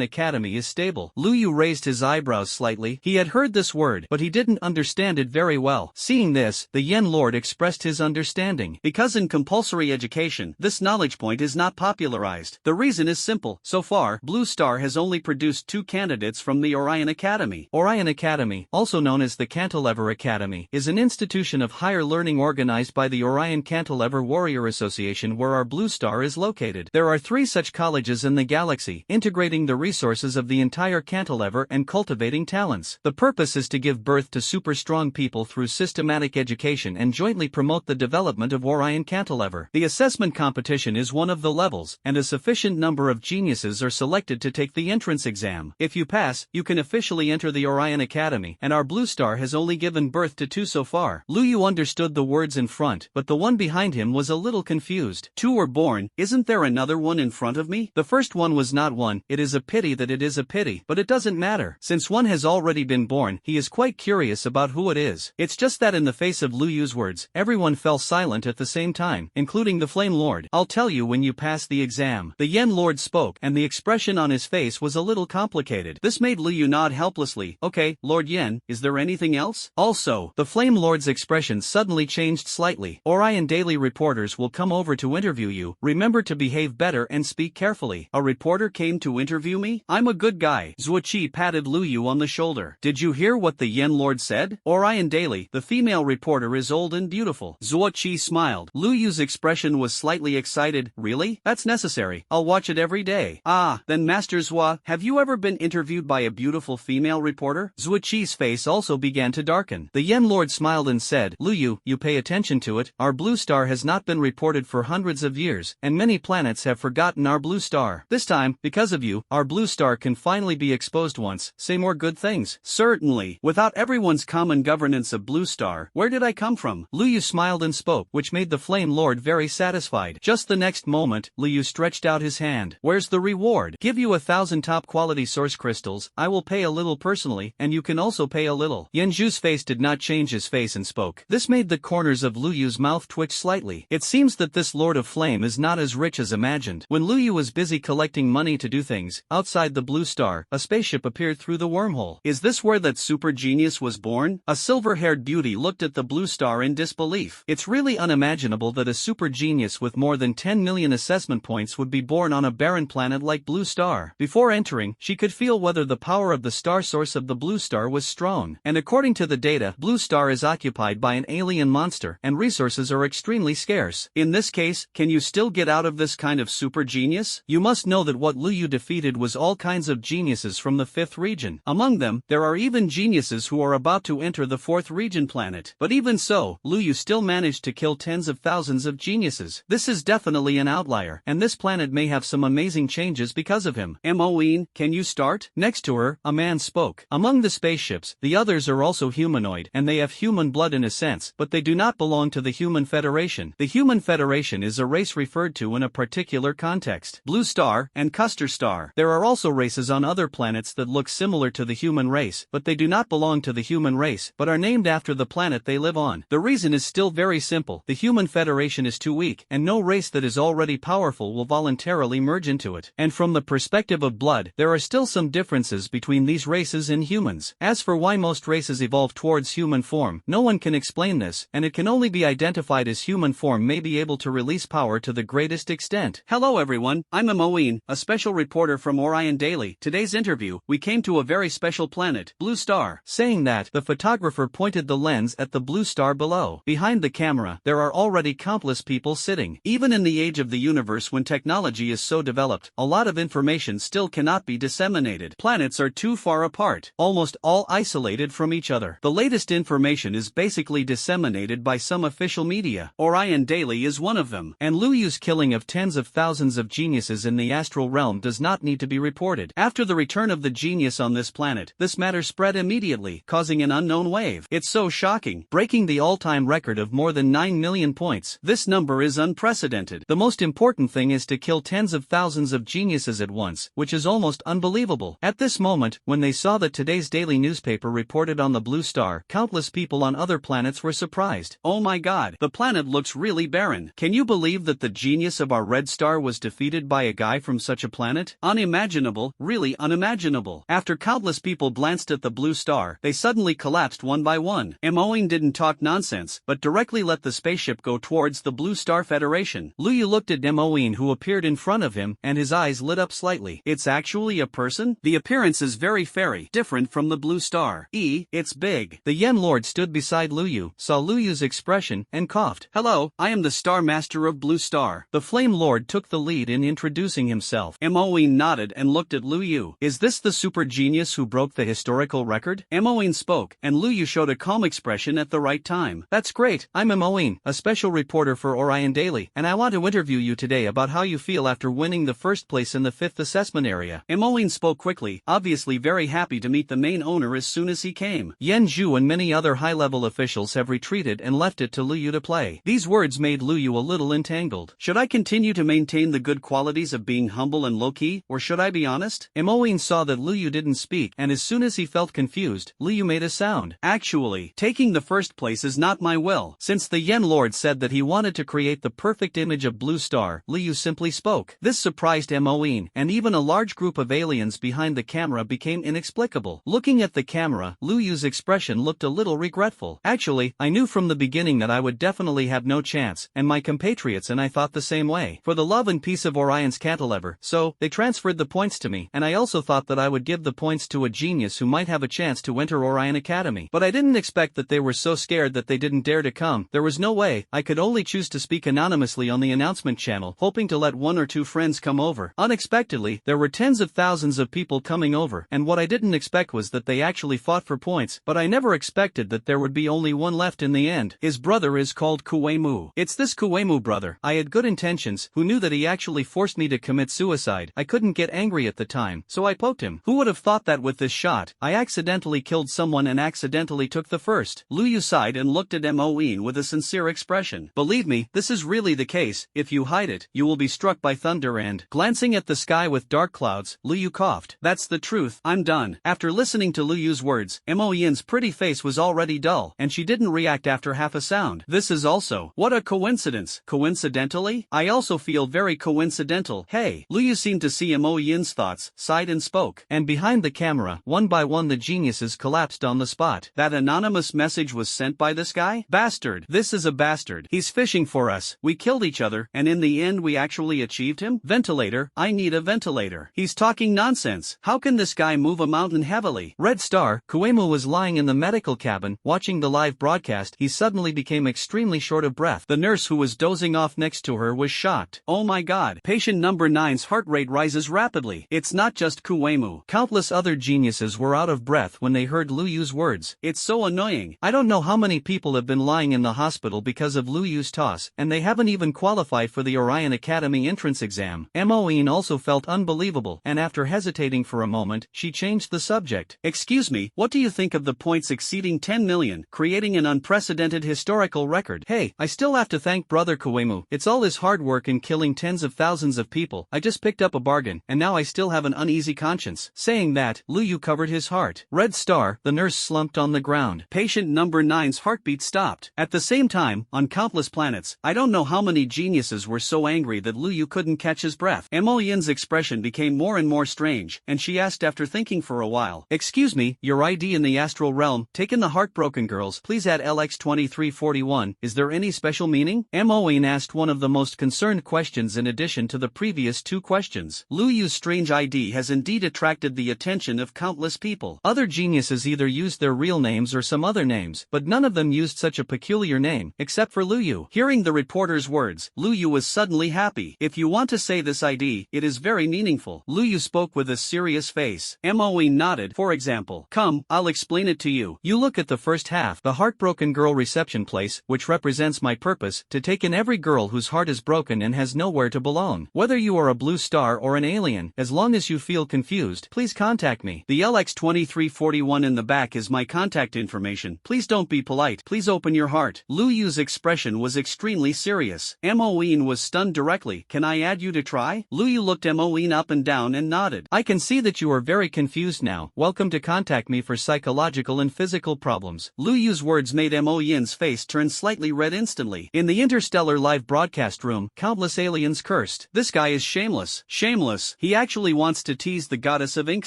Academy is stable. Lu Yu raised his eyebrows eyebrows slightly. He had heard this word, but he didn't understand it very well. Seeing this, the Yen Lord expressed his understanding. Because in compulsory education, this knowledge point is not popularized. The reason is simple. So far, Blue Star has only produced 2 candidates from the Orion Academy. Orion Academy, also known as the God-Level Academy, is an institution of higher learning organized by the Orion God-Level Warrior Association where our Blue Star is located. There are 3 such colleges in the galaxy, integrating the resources of the entire God-Level and cultivating talents. The purpose is to give birth to super strong people through systematic education and jointly promote the development of Orion God-Level. The assessment competition is one of the levels, and a sufficient number of geniuses are selected to take the entrance exam. If you pass, you can officially enter the Orion Academy, and our Blue Star has only given birth to 2 so far. Lu Yu understood the words in front, but the one behind him was a little confused. 2 were born, isn't there another one in front of me? The first one was not one. It is a pity that it is a pity, but it doesn't matter. Since one has already been born, he is quite curious about who it is. It's just that in the face of Lu Yu's words, everyone fell silent at the same time, including the Flame Lord. I'll tell you when you pass the exam. The Yen Lord spoke, and the expression on his face was a little complicated. This made Lu Yu nod helplessly. Okay, Lord Yen, is there anything else? Also, the Flame Lord's expression suddenly changed slightly. Orion Daily reporters will come over to interview you. Remember to behave better and speak carefully. A reporter came to interview me? I'm a good guy. Zuoqi patted Lu Yu on the shoulder. Did you hear what the Yen Lord said? Orion Daily, the female reporter is old and beautiful. Zuoqi smiled. Lu Yu's expression was slightly excited. Really? That's necessary. I'll watch it every day. Ah, then Master Zua, have you ever been interviewed by a beautiful female reporter? Zuoqi's face also began to darken. The Yen Lord smiled and said, Lu Yu, you pay attention to it. Our Blue Star has not been reported for hundreds of years, and many planets have forgotten our Blue Star. This time, because of you, our Blue Star can finally be exposed once. Say more good things. Certainly. Without everyone's common governance of Blue Star, where did I come from? Lu Yu smiled and spoke, which made the Flame Lord very satisfied. Just the next moment, Lu Yu stretched out his hand. Where's the reward? Give you 1,000 top-quality source crystals. I will pay a little personally, and you can also pay a little. Yen Zhu's face did not change his face and spoke. This made the corners of Lu Yu's mouth twitch slightly. It seems that this Lord of Flame is not as rich as imagined. When Lu Yu was busy collecting money to do things, outside the Blue Star, a spaceship appeared through the wormhole. Is this where that super genius was born? A silver-haired beauty looked at the Blue Star in disbelief. It's really unimaginable that a super genius with more than 10 million assessment points would be born on a barren planet like Blue Star. Before entering, she could feel whether the power of the star source of the Blue Star was strong. And according to the data, Blue Star is occupied by an alien monster, and resources are extremely scarce. In this case, can you still get out of this kind of super genius? You must know that what Lu Yu defeated was all kinds of geniuses from the 5th region. Among them, there are even geniuses who are about to enter the 4th region planet. But even so, Lu Yu still managed to kill tens of thousands of geniuses. This is definitely an outlier, and this planet may have some amazing changes because of him. Moen, can you start? Next to her, a man spoke. Among the spaceships, the others are also humanoid, and they have human blood in a sense, but they do not belong to the Human Federation. The Human Federation is a race referred to in a particular context. Blue Star and Custer Star. There are also races on other planets that look similar to the human race, but they do not belong to the human race, but are named after the planet they live on. The reason is still very simple. The Human Federation is too weak, and no race that is already powerful will voluntarily merge into it. And from the perspective of blood, there are still some differences between these races and humans. As for why most races evolve towards human form, no one can explain this, and it can only be identified as human form may be able to release power to the greatest extent. Hello everyone, I'm Moen, a special reporter from Orion Daily. Today's interview, we came to a very special planet, Blue Star. Saying that, the photographer pointed the lens at the Blue Star below. Behind the camera, there are already countless people sitting. Even in the age of the universe when technology is so developed, a lot of information still cannot be disseminated. Planets are too far apart, almost all isolated from each other. The latest information is basically disseminated by some official media. Orion Daily is one of them. And Lu Yu's killing of tens of thousands of geniuses in the astral realm does not need to be reported. After the return of the genius on this planet, this matter spread immediately, causing an unknown wave. It's so shocking, breaking the all-time record of more than 9 million points. This number is unprecedented. The most important thing is to kill tens of thousands of geniuses at once, which is almost unbelievable. At this moment, when they saw that today's daily newspaper reported on the Blue Star, countless people on other planets were surprised. Oh my god, the planet looks really barren. Can you believe that the genius of our red star was defeated by a guy from such a planet? Unimaginable, really unimaginable. After countless countless people glanced at the blue star, they suddenly collapsed one by one. Moin didn't talk nonsense, but directly let the spaceship go towards the Blue Star Federation. Luyu looked at Moin who appeared in front of him, and his eyes lit up slightly. It's actually a person? The appearance is very different from the blue star. It's big. The Yen Lord stood beside Luyu, saw Luyu's expression, and coughed. Hello, I am the Star Master of Blue Star. The Flame Lord took the lead in introducing himself. Moin nodded and looked at Luyu. Is this the super genius who broke the historical record? Moin spoke, and Luyu showed a calm expression at the right time. That's great, I'm Moin, a special reporter for Orion Daily, and I want to interview you today about how you feel after winning the first place in the 5th assessment area. Moin spoke quickly, obviously very happy to meet the main owner as soon as he came. Yen Zhu and many other high-level officials have retreated and left it to Luyu to play. These words made Luyu a little entangled. Should I continue to maintain the good qualities of being humble and low-key, or should I be honest? Moin saw that Luyu didn't speak, and as soon as he felt confused, Luyu made a sound. Actually, taking the first place is not my will. Since the Yen Lord said that he wanted to create the perfect image of Blue Star, Luyu simply spoke. This surprised Moin, and even a large group of aliens behind the camera became inexplicable. Looking at the camera, Luyu's expression looked a little regretful. Actually, I knew from the beginning that I would definitely have no chance, and my compatriots and I thought the same way. For the love and peace of Orion's cantilever, so, they transferred the points to me, and I also thought that I would give the points to a genius who might have a chance to enter Orion Academy. But I didn't expect that they were so scared that they didn't dare to come. There was no way. I could only choose to speak anonymously on the announcement channel, hoping to let one or two friends come over. Unexpectedly, there were tens of thousands of people coming over, and what I didn't expect was that they actually fought for points, but I never expected that there would be only one left in the end. His brother is called Kuei-mu. It's this Kuei-mu brother, I had good intentions, who knew that he actually forced me to commit suicide. I couldn't get angry at the time, so I poked him. Who would have thought that with this shot, I accidentally killed someone and accidentally took the first? Luyu sighed and looked at Moin with a sincere expression. Believe me, this is really the case. If you hide it, you will be struck by thunder and, glancing at the sky with dark clouds, Luyu coughed. That's the truth, I'm done. After listening to Luyu's words, Moin's pretty face was already dull, and she didn't react after half a sound. This is also, what a coincidence. Coincidentally? I also feel very coincidental. Hey, Luyu seemed to see Moin's thoughts, sighed and spoke. And behind the camera, one by one the geniuses collapsed on the spot. That anonymous message was sent by this guy? Bastard. This is a bastard. He's fishing for us. We killed each other, and in the end we actually achieved him? Ventilator, I need a ventilator. He's talking nonsense. How can this guy move a mountain heavily? Red Star, Kuei-mu was lying in the medical cabin, watching the live broadcast. He suddenly became extremely short of breath. The nurse who was dozing off next to her was shocked. Oh my god. Patient number 9's heart rate rises rapidly. It's not just Kuei-mu. Countless other geniuses were out of breath when they heard Luyu's words. It's so annoying. I don't know how many people have been lying in the hospital because of Luyu's toss, and they haven't even qualified for the Orion Academy entrance exam. Moin also felt unbelievable, and after hesitating for a moment, she changed the subject. Excuse me, what do you think of the points exceeding 10 million, creating an unprecedented historical record? Hey, I still have to thank brother Kuei-mu. It's all his hard work in killing tens of thousands of people. I just picked up a bargain, and now I still have an uneasy conscience. Saying that, Luyu covered his heart. Red Star, the nurse slumped on the ground. Patient number 9's heartbeat stopped. At the same time, on countless planets, I don't know how many geniuses were so angry that Luyu couldn't catch his breath. Moin's expression became more and more strange, and she asked after thinking for a while. Excuse me, your ID in the astral realm, taken the heartbroken girls, please add LX2341, is there any special meaning? Moin asked one of the most concerned questions in addition to the previous two questions. Luyu's strange ID has indeed attracted the attention of countless people. Other geniuses either used their real names or some other names, but none of them used such a peculiar name, except for Luyu. Hearing the reporter's words, Luyu was suddenly happy. If you want to say this ID, it is very meaningful. Luyu spoke with a serious face. Moin nodded. For example, come, I'll explain it to you. You look at the first half, the heartbroken girl reception place, which represents my purpose, to take in every girl whose heart is broken and has nowhere to belong. Whether you are a blue star or an alien, as long as you feel confused, please contact me. The LX2341 in the back is my contact information. Please don't be polite. Please open your heart. Luyu's expression was extremely serious. Moin was stunned directly. Can I add you to try? Luyu looked Moin up and down and nodded. I can see that you are very confused now. Welcome to contact me for psychological and physical problems. Luyu's words made Moin's face turn slightly red instantly. In the interstellar live broadcast room, countless aliens cursed. This guy is shameless. Shameless. He actually wants to tease the goddess of ink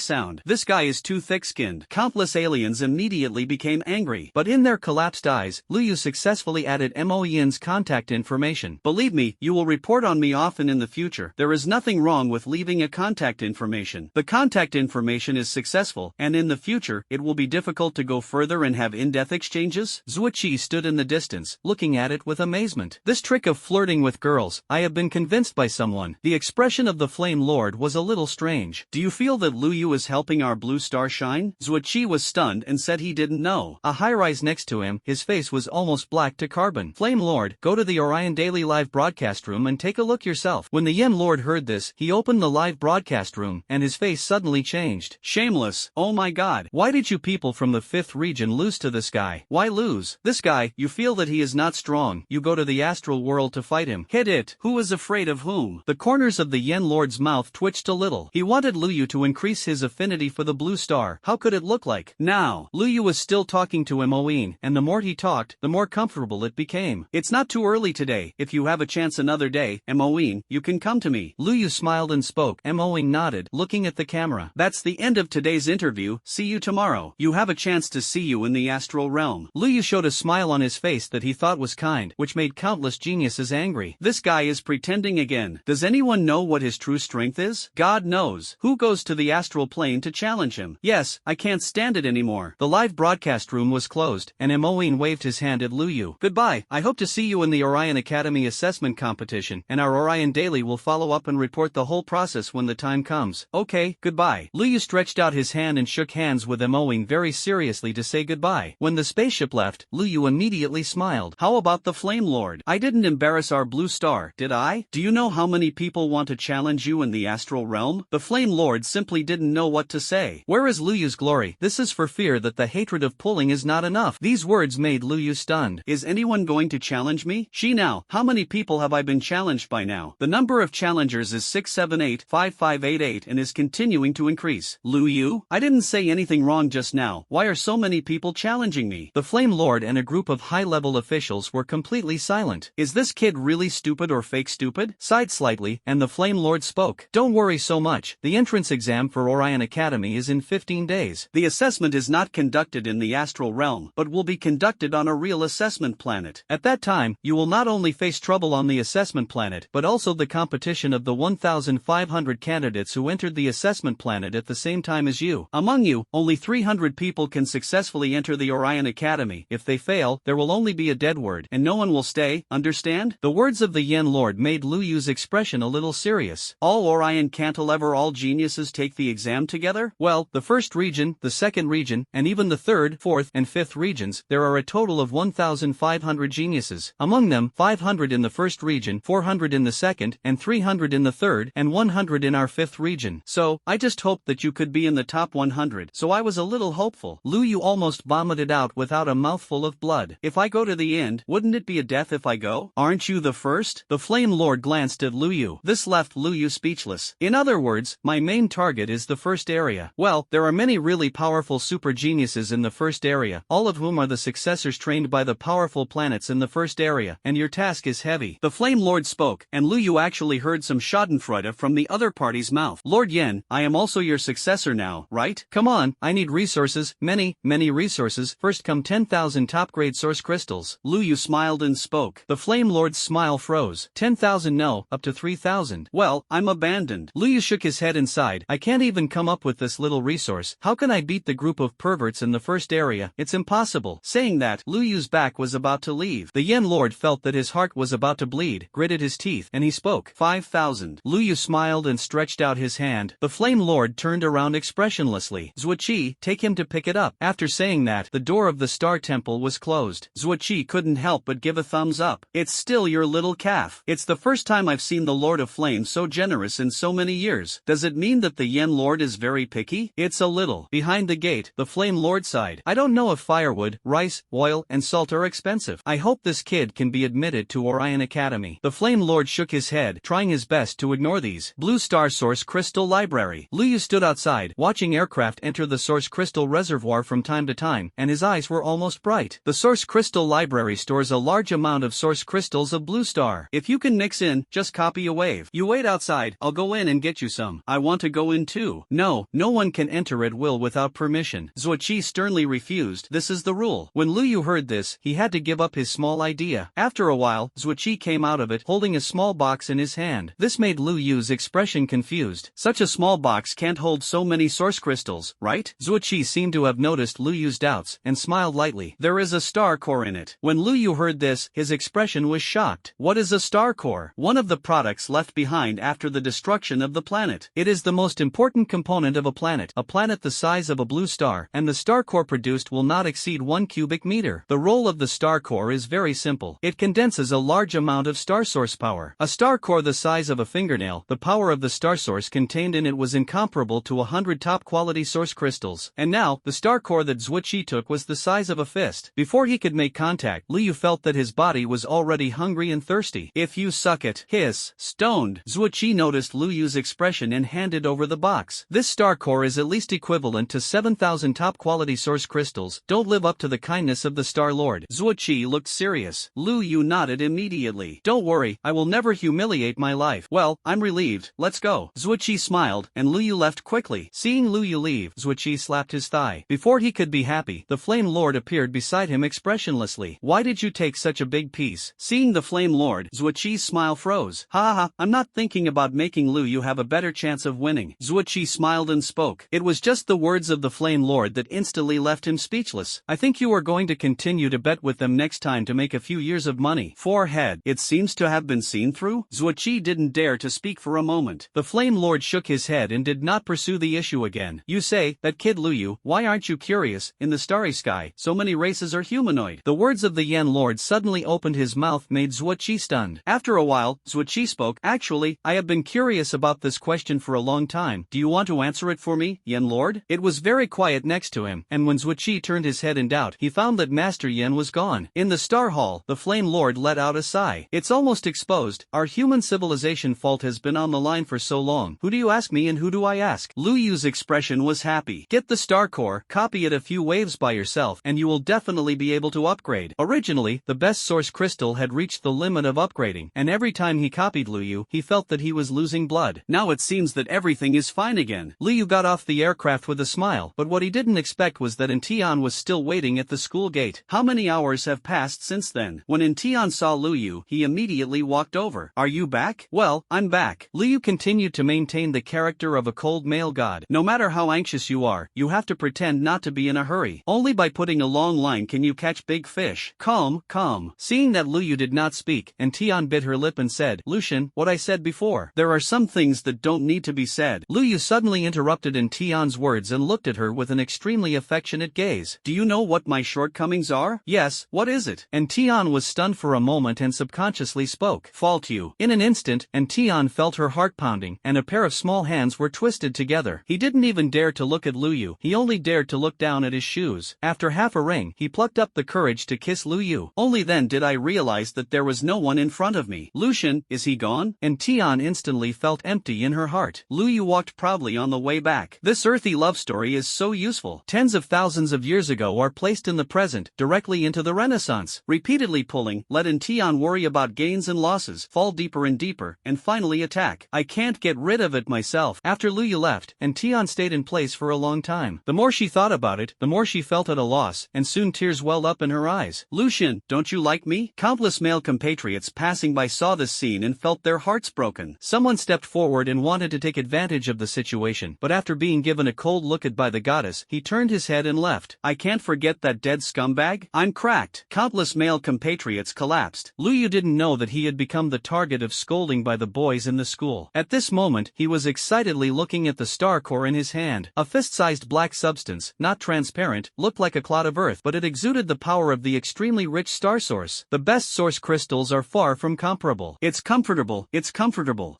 sound. This this guy is too thick-skinned. Countless aliens immediately became angry. But in their collapsed eyes, Luyu successfully added Moen's contact information. Believe me, you will report on me often in the future. There is nothing wrong with leaving a contact information. The contact information is successful, and in the future, it will be difficult to go further and have in-depth exchanges. Zuoqi stood in the distance, looking at it with amazement. This trick of flirting with girls, I have been convinced by someone. The expression of the Flame Lord was a little strange. Do you feel that Luyu is helping our blue star shine? Zuoqi was stunned and said he didn't know. A high-rise next to him, his face was almost black to carbon. Flame Lord, go to the Orion Daily live broadcast room and take a look yourself. When the Yen Lord heard this, he opened the live broadcast room, and his face suddenly changed. Shameless, oh my god. Why did you people from the 5th region lose to this guy? Why lose? This guy, you feel that he is not strong, you go to the astral world to fight him. Hit it. Who is afraid of whom? The corners of the Yen Lord's mouth twitched a little. He wanted Luyu to increase his affinity for the blue star. How could it look like? Now, Luyu was still talking to Moen, and the more he talked, the more comfortable it became. It's not too early today. If you have a chance another day, Moen, you can come to me. Luyu smiled and spoke. Moen nodded, looking at the camera. That's the end of today's interview. See you tomorrow. You have a chance to see you in the astral realm. Luyu showed a smile on his face that he thought was kind, which made countless geniuses angry. This guy is pretending again. Does anyone know what his true strength is? God knows. Who goes to the astral plane to challenge him? Yes, I can't stand it anymore. The live broadcast room was closed, and Moen waved his hand at Luyu. Goodbye. I hope to see you in the Orion Academy assessment competition, and our Orion Daily will follow up and report the whole process when the time comes. Okay, goodbye. Luyu stretched out his hand and shook hands with Moen very seriously to say goodbye. When the spaceship left, Luyu immediately smiled. How about the Flame Lord? I didn't embarrass our blue star, did I? Do you know how many people want to challenge you in the astral realm? The Flame Lord simply didn't know what to say. Where is Luyu's glory? This is for fear that the hatred of pulling is not enough. These words made Luyu stunned. Is anyone going to challenge me? She now. How many people have I been challenged by now? The number of challengers is 678-5588 and is continuing to increase. Luyu? I didn't say anything wrong just now. Why are so many people challenging me? The Flame Lord and a group of high-level officials were completely silent. Is this kid really stupid or fake stupid? Sighed slightly, and the Flame Lord spoke. Don't worry so much. The entrance exam for Orion Academy is in 15 days. The assessment is not conducted in the astral realm, but will be conducted on a real assessment planet. At that time, you will not only face trouble on the assessment planet, but also the competition of the 1,500 candidates who entered the assessment planet at the same time as you. Among you, only 300 people can successfully enter the Orion Academy. If they fail, there will only be a dead word, and no one will stay, understand? The words of the Yen Lord made Luyu's expression a little serious. All Orion cantilever all geniuses take the exam together? Well, the first region, the second region, and even the third, fourth, and fifth regions, there are a total of 1,500 geniuses. Among them, 500 in the first region, 400 in the second, and 300 in the third, and 100 in our fifth region. So, I just hoped that you could be in the top 100, so I was a little hopeful. Luyu almost vomited out without a mouthful of blood. If I go to the end, wouldn't it be a death if I go? Aren't you the first? The Flame Lord glanced at Luyu. This left Luyu speechless. In other words, my main target is the first area. Well, there are many really powerful super geniuses in the first area, all of whom are the successors trained by the powerful planets in the first area, and your task is heavy. The Flame Lord spoke, and Luyu actually heard some schadenfreude from the other party's mouth. Lord Yen, I am also your successor now, right? Come on, I need resources, many resources. First come 10,000 top-grade source crystals. Luyu smiled and spoke. The Flame Lord's smile froze. 10,000 no, up to 3,000. Well, I'm abandoned. Luyu shook his head and sighed. I can't even come up with this little resource. How can I beat the group of perverts in the first area? It's impossible. Saying that, Luyu's back was about to leave. The Yen Lord felt that his heart was about to bleed, gritted his teeth, and he spoke. 5,000. Luyu smiled and stretched out his hand. The Flame Lord turned around expressionlessly. Zuoqi, take him to pick it up. After saying that, the door of the Star Temple was closed. Zuoqi couldn't help but give a thumbs up. It's still your little calf. It's the first time I've seen the Lord of Flame so generous in so many years. Does it mean that the Yen Lord is very picky? It's a little. Behind the gate, the Flame Lord sighed. I don't know if firewood, rice, oil, and salt are expensive. I hope this kid can be admitted to Orion Academy. The Flame Lord shook his head, trying his best to ignore these. Blue Star Source Crystal Library. Luyu stood outside, watching aircraft enter the Source Crystal Reservoir from time to time, and his eyes were almost bright. The Source Crystal Library stores a large amount of source crystals of Blue Star. If you can mix in, just copy a wave. You wait outside, I'll go in and get you some. I want to go in too. No, No one can enter at will without permission. Zuoqi sternly refused. This is the rule. When Lu Yu heard this, he had to give up his small idea. After a while, Zuoqi came out of it, holding a small box in his hand. This made Lu Yu's expression confused. Such a small box can't hold so many source crystals, right? Zuoqi seemed to have noticed Lu Yu's doubts, and smiled lightly. There is a star core in it. When Lu Yu heard this, his expression was shocked. What is a star core? One of the products left behind after the destruction of the planet. It is the most important component of a planet the size of a blue star, and the star core produced will not exceed 1 cubic meter. The role of the star core is very simple. It condenses a large amount of star source power. A star core the size of a fingernail, the power of the star source contained in it was incomparable to 100 top-quality source crystals. And now, the star core that Zuoqi took was the size of a fist. Before he could make contact, Lu Yu felt that his body was already hungry and thirsty. If you suck it, hiss, stoned. Zuoqi noticed Lu Yu's expression and handed over the box. This star core is at least equivalent to 7,000 top-quality source crystals. Don't live up to the kindness of the Star Lord. Zuoqi looked serious. Lu Yu nodded immediately. Don't worry, I will never humiliate my life. Well, I'm relieved. Let's go. Zuoqi smiled, and Lu Yu left quickly. Seeing Lu Yu leave, Zuoqi slapped his thigh. Before he could be happy, the Flame Lord appeared beside him expressionlessly. Why did you take such a big piece? Seeing the Flame Lord, Zuoqi's smile froze. Ha ha, I'm not thinking about making Lu Yu have a better chance of winning. Zuoqi smiled and spoke. It was just the words of the Flame Lord that instantly left him speechless. I think you are going to continue to bet with them next time to make a few years of money. Forehead. It seems to have been seen through? Zuoqi didn't dare to speak for a moment. The Flame Lord shook his head and did not pursue the issue again. You say, that kid Lu Yu, why aren't you curious? In the starry sky, so many races are humanoid. The words of the Yen Lord suddenly opened his mouth made Zuoqi stunned. After a while, Zuoqi spoke. Actually, I have been curious about this question for a long time. Do you want to answer it for me, Yen Lord? It was very quiet next to him, and when Zuoqi turned his head in doubt, he found that Master Yen was gone. In the Star Hall, the Flame Lord let out a sigh. It's almost exposed. Our human civilization fault has been on the line for so long. Who do you ask me and who do I ask? Lu Yu's expression was happy. Get the Star Core, copy it a few waves by yourself, and you will definitely be able to upgrade. Originally, the best source crystal had reached the limit of upgrading, and every time he copied Lu Yu, he felt that he was losing blood. Now it seems that everything is fine again. Lu Yu got off the aircraft with a smile, but what he didn't expect was that Tian was still waiting at the school gate. How many hours have passed since then? When Tian saw Lu Yu, he immediately walked over. Are you back? Well, I'm back. Lu Yu continued to maintain the character of a cold male god. No matter how anxious you are, you have to pretend not to be in a hurry. Only by putting a long line can you catch big fish. Calm, calm. Seeing that Lu Yu did not speak, Tian bit her lip and said, Lucian, what I said before. There are some things that don't need to be said. Lu Yu suddenly interrupted Tian's words and looked at her with an extremely affectionate gaze. Do you know what my shortcomings are? Yes, what is it? Tian was stunned for a moment and subconsciously spoke. Fault you. In an instant, Tian felt her heart pounding, and a pair of small hands were twisted together. He didn't even dare to look at Lu Yu, he only dared to look down at his shoes. After half a ring, he plucked up the courage to kiss Lu Yu. Only then did I realize that there was no one in front of me. Lucian, is he gone? Tian instantly felt empty in her heart. Lu Yu walked proudly on the way back. This earthy love story is so useful. Tens of thousands of years ago are placed in the present, directly into the Renaissance. Repeatedly pulling, let Tian worry about gains and losses, fall deeper and deeper, and finally attack. I can't get rid of it myself. After Lu Yu left, Tian stayed in place for a long time. The more she thought about it, the more she felt at a loss, and soon tears welled up in her eyes. Lucian, don't you like me? Countless male compatriots passing by saw this scene and felt their hearts broken. Someone stepped forward and wanted to take advantage of the situation, but after being given a cold look at by the goddess, he turned his head and left. I can't forget that dead scumbag. I'm cracked. Countless male compatriots collapsed. Lu Yu didn't know that he had become the target of scolding by the boys in the school. At this moment, he was excitedly looking at the star core in his hand. A fist-sized black substance, not transparent, looked like a clot of earth, but it exuded the power of the extremely rich star source. The best source crystals are far from comparable. It's comfortable.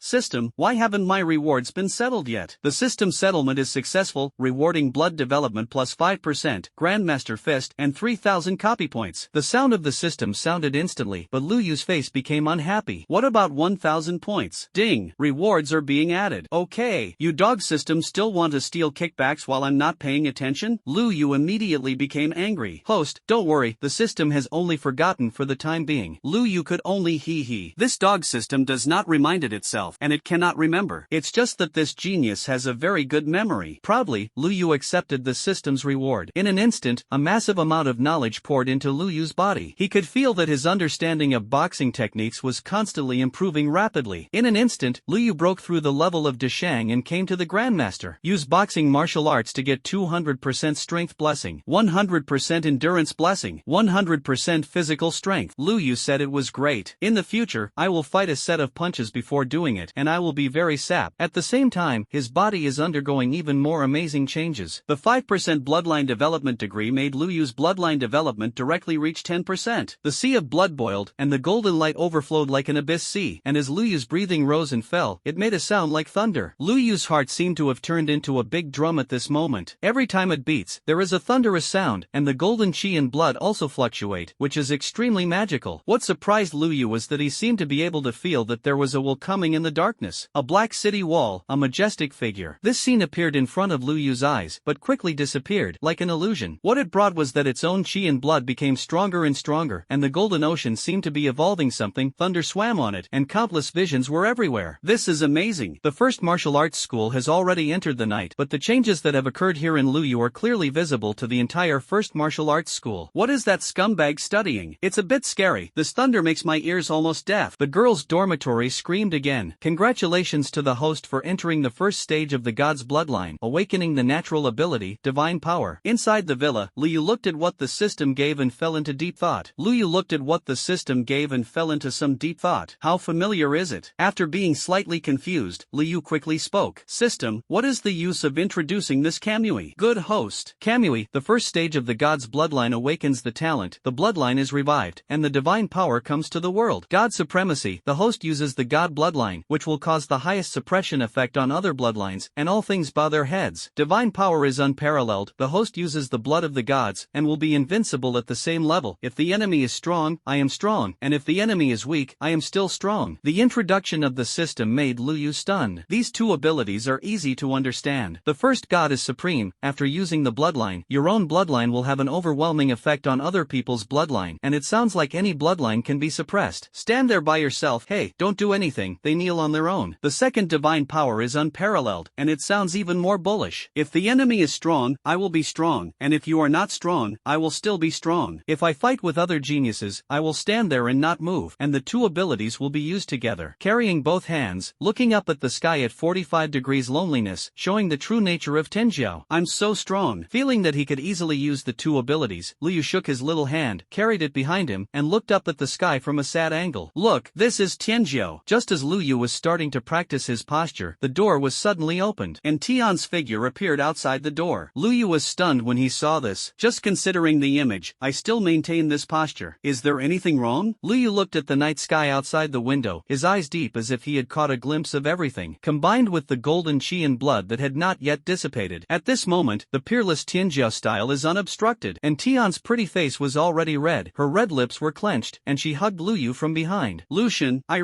System, why haven't my rewards been settled yet? The system settlement is successful, rewarding blood development plus 5%, Grandmaster Fist, and 3,000 copy points. The sound of the system sounded instantly, but Lu Yu's face became unhappy. What about 1,000 points? Ding! Rewards are being added. Okay, you dog system still want to steal kickbacks while I'm not paying attention? Lu Yu immediately became angry. Host, don't worry, the system has only forgotten for the time being. Lu Yu could only hee. This dog system does not remind it itself, and it cannot remember. It's just that this genius has a very good memory. Proudly, Lu Yu accepted the system's reward. In an instant, a massive amount of knowledge poured into Lu Yu's body. He could feel that his understanding of boxing techniques was constantly improving rapidly. In an instant, Lu Yu broke through the level of Deshang and came to the Grandmaster. Use boxing martial arts to get 200% strength blessing, 100% endurance blessing, 100% physical strength. Lu Yu said it was great. In the future, I will fight a set of punches before doing it, and I will be very sap. At the same time, his body is undergoing even more amazing changes. The 5% bloodline development degree made Lu Yu's bloodline development directly reach 10%. The sea of blood boiled, and the golden light overflowed like an abyss sea, and as Lu Yu's breathing rose and fell, it made a sound like thunder. Lu Yu's heart seemed to have turned into a big drum at this moment. Every time it beats, there is a thunderous sound, and the golden chi and blood also fluctuate, which is extremely magical. What surprised Lu Yu was that he seemed to be able to feel that there was a wall coming in the darkness. A black city wall, a majestic figure. This scene appeared in front of Lu Yu's eyes, but quickly disappeared, like an illusion. What it brought was that its own chi and blood became stronger and stronger, and the golden ocean seemed to be evolving something. Thunder swam on it, and countless visions were everywhere. This is amazing. The first martial arts school has already entered the night, but the changes that have occurred here in Lu Yu are clearly visible to the entire first martial arts school. What is that scumbag studying? It's a bit scary. This thunder makes my ears almost deaf. The girls' dormitory screamed again. Congratulations to the host for entering the first stage of the god's bloodline, awakening the natural ability, divine power. Inside the villa, Lu Yu looked at what the system gave and fell into deep thought. Lu Yu looked at what the system gave and fell into some deep thought. How familiar is it? After being slightly confused, Lu Yu quickly spoke. System, what is the use of introducing this Kamui? Good host. Kamui, the first stage of the god's bloodline awakens the talent, the bloodline is revived, and the divine power comes to the world. God supremacy, the host uses the god bloodline, which will cause the highest suppression effect on other bloodlines, and all things bow their heads. Divine power is unparalleled, the host uses the blood of the gods, and will be invincible at the same level. If the enemy is strong, I am strong, and if the enemy is weak, I am still strong. The introduction of the system made Lu Yu stunned. These two abilities are easy to understand. The first god is supreme. After using the bloodline, your own bloodline will have an overwhelming effect on other people's bloodline, and it sounds like any bloodline can be suppressed. Stand there by yourself, hey, don't do anything, they kneel on their own. The second divine power is unparalleled, and it sounds even more bullish. If the enemy is strong, I will be strong, and if you are not strong, I will still be strong. If I fight with other geniuses, I will stand there and not move, and the two abilities will be used together. Carrying both hands, looking up at the sky at 45 degrees loneliness, showing the true nature of Tianjiao. I'm so strong. Feeling that he could easily use the two abilities, Lu Yu shook his little hand, carried it behind him, and looked up at the sky from a sad angle. Look, this is Tianjiao. Just as Lu Yu was starting to practice his posture, the door was suddenly opened, and Tian's figure appeared outside the door. Lu Yu was stunned when he saw this. Just considering the image, I still maintain this posture. Is there anything wrong? Lu Yu looked at the night sky outside the window, his eyes deep as if he had caught a glimpse of everything, combined with the golden chi and blood that had not yet dissipated. At this moment, the peerless Tianjiao style is unobstructed, and Tian's pretty face was already red. Her red lips were clenched, and she hugged Lu Yu from behind. Lucian, I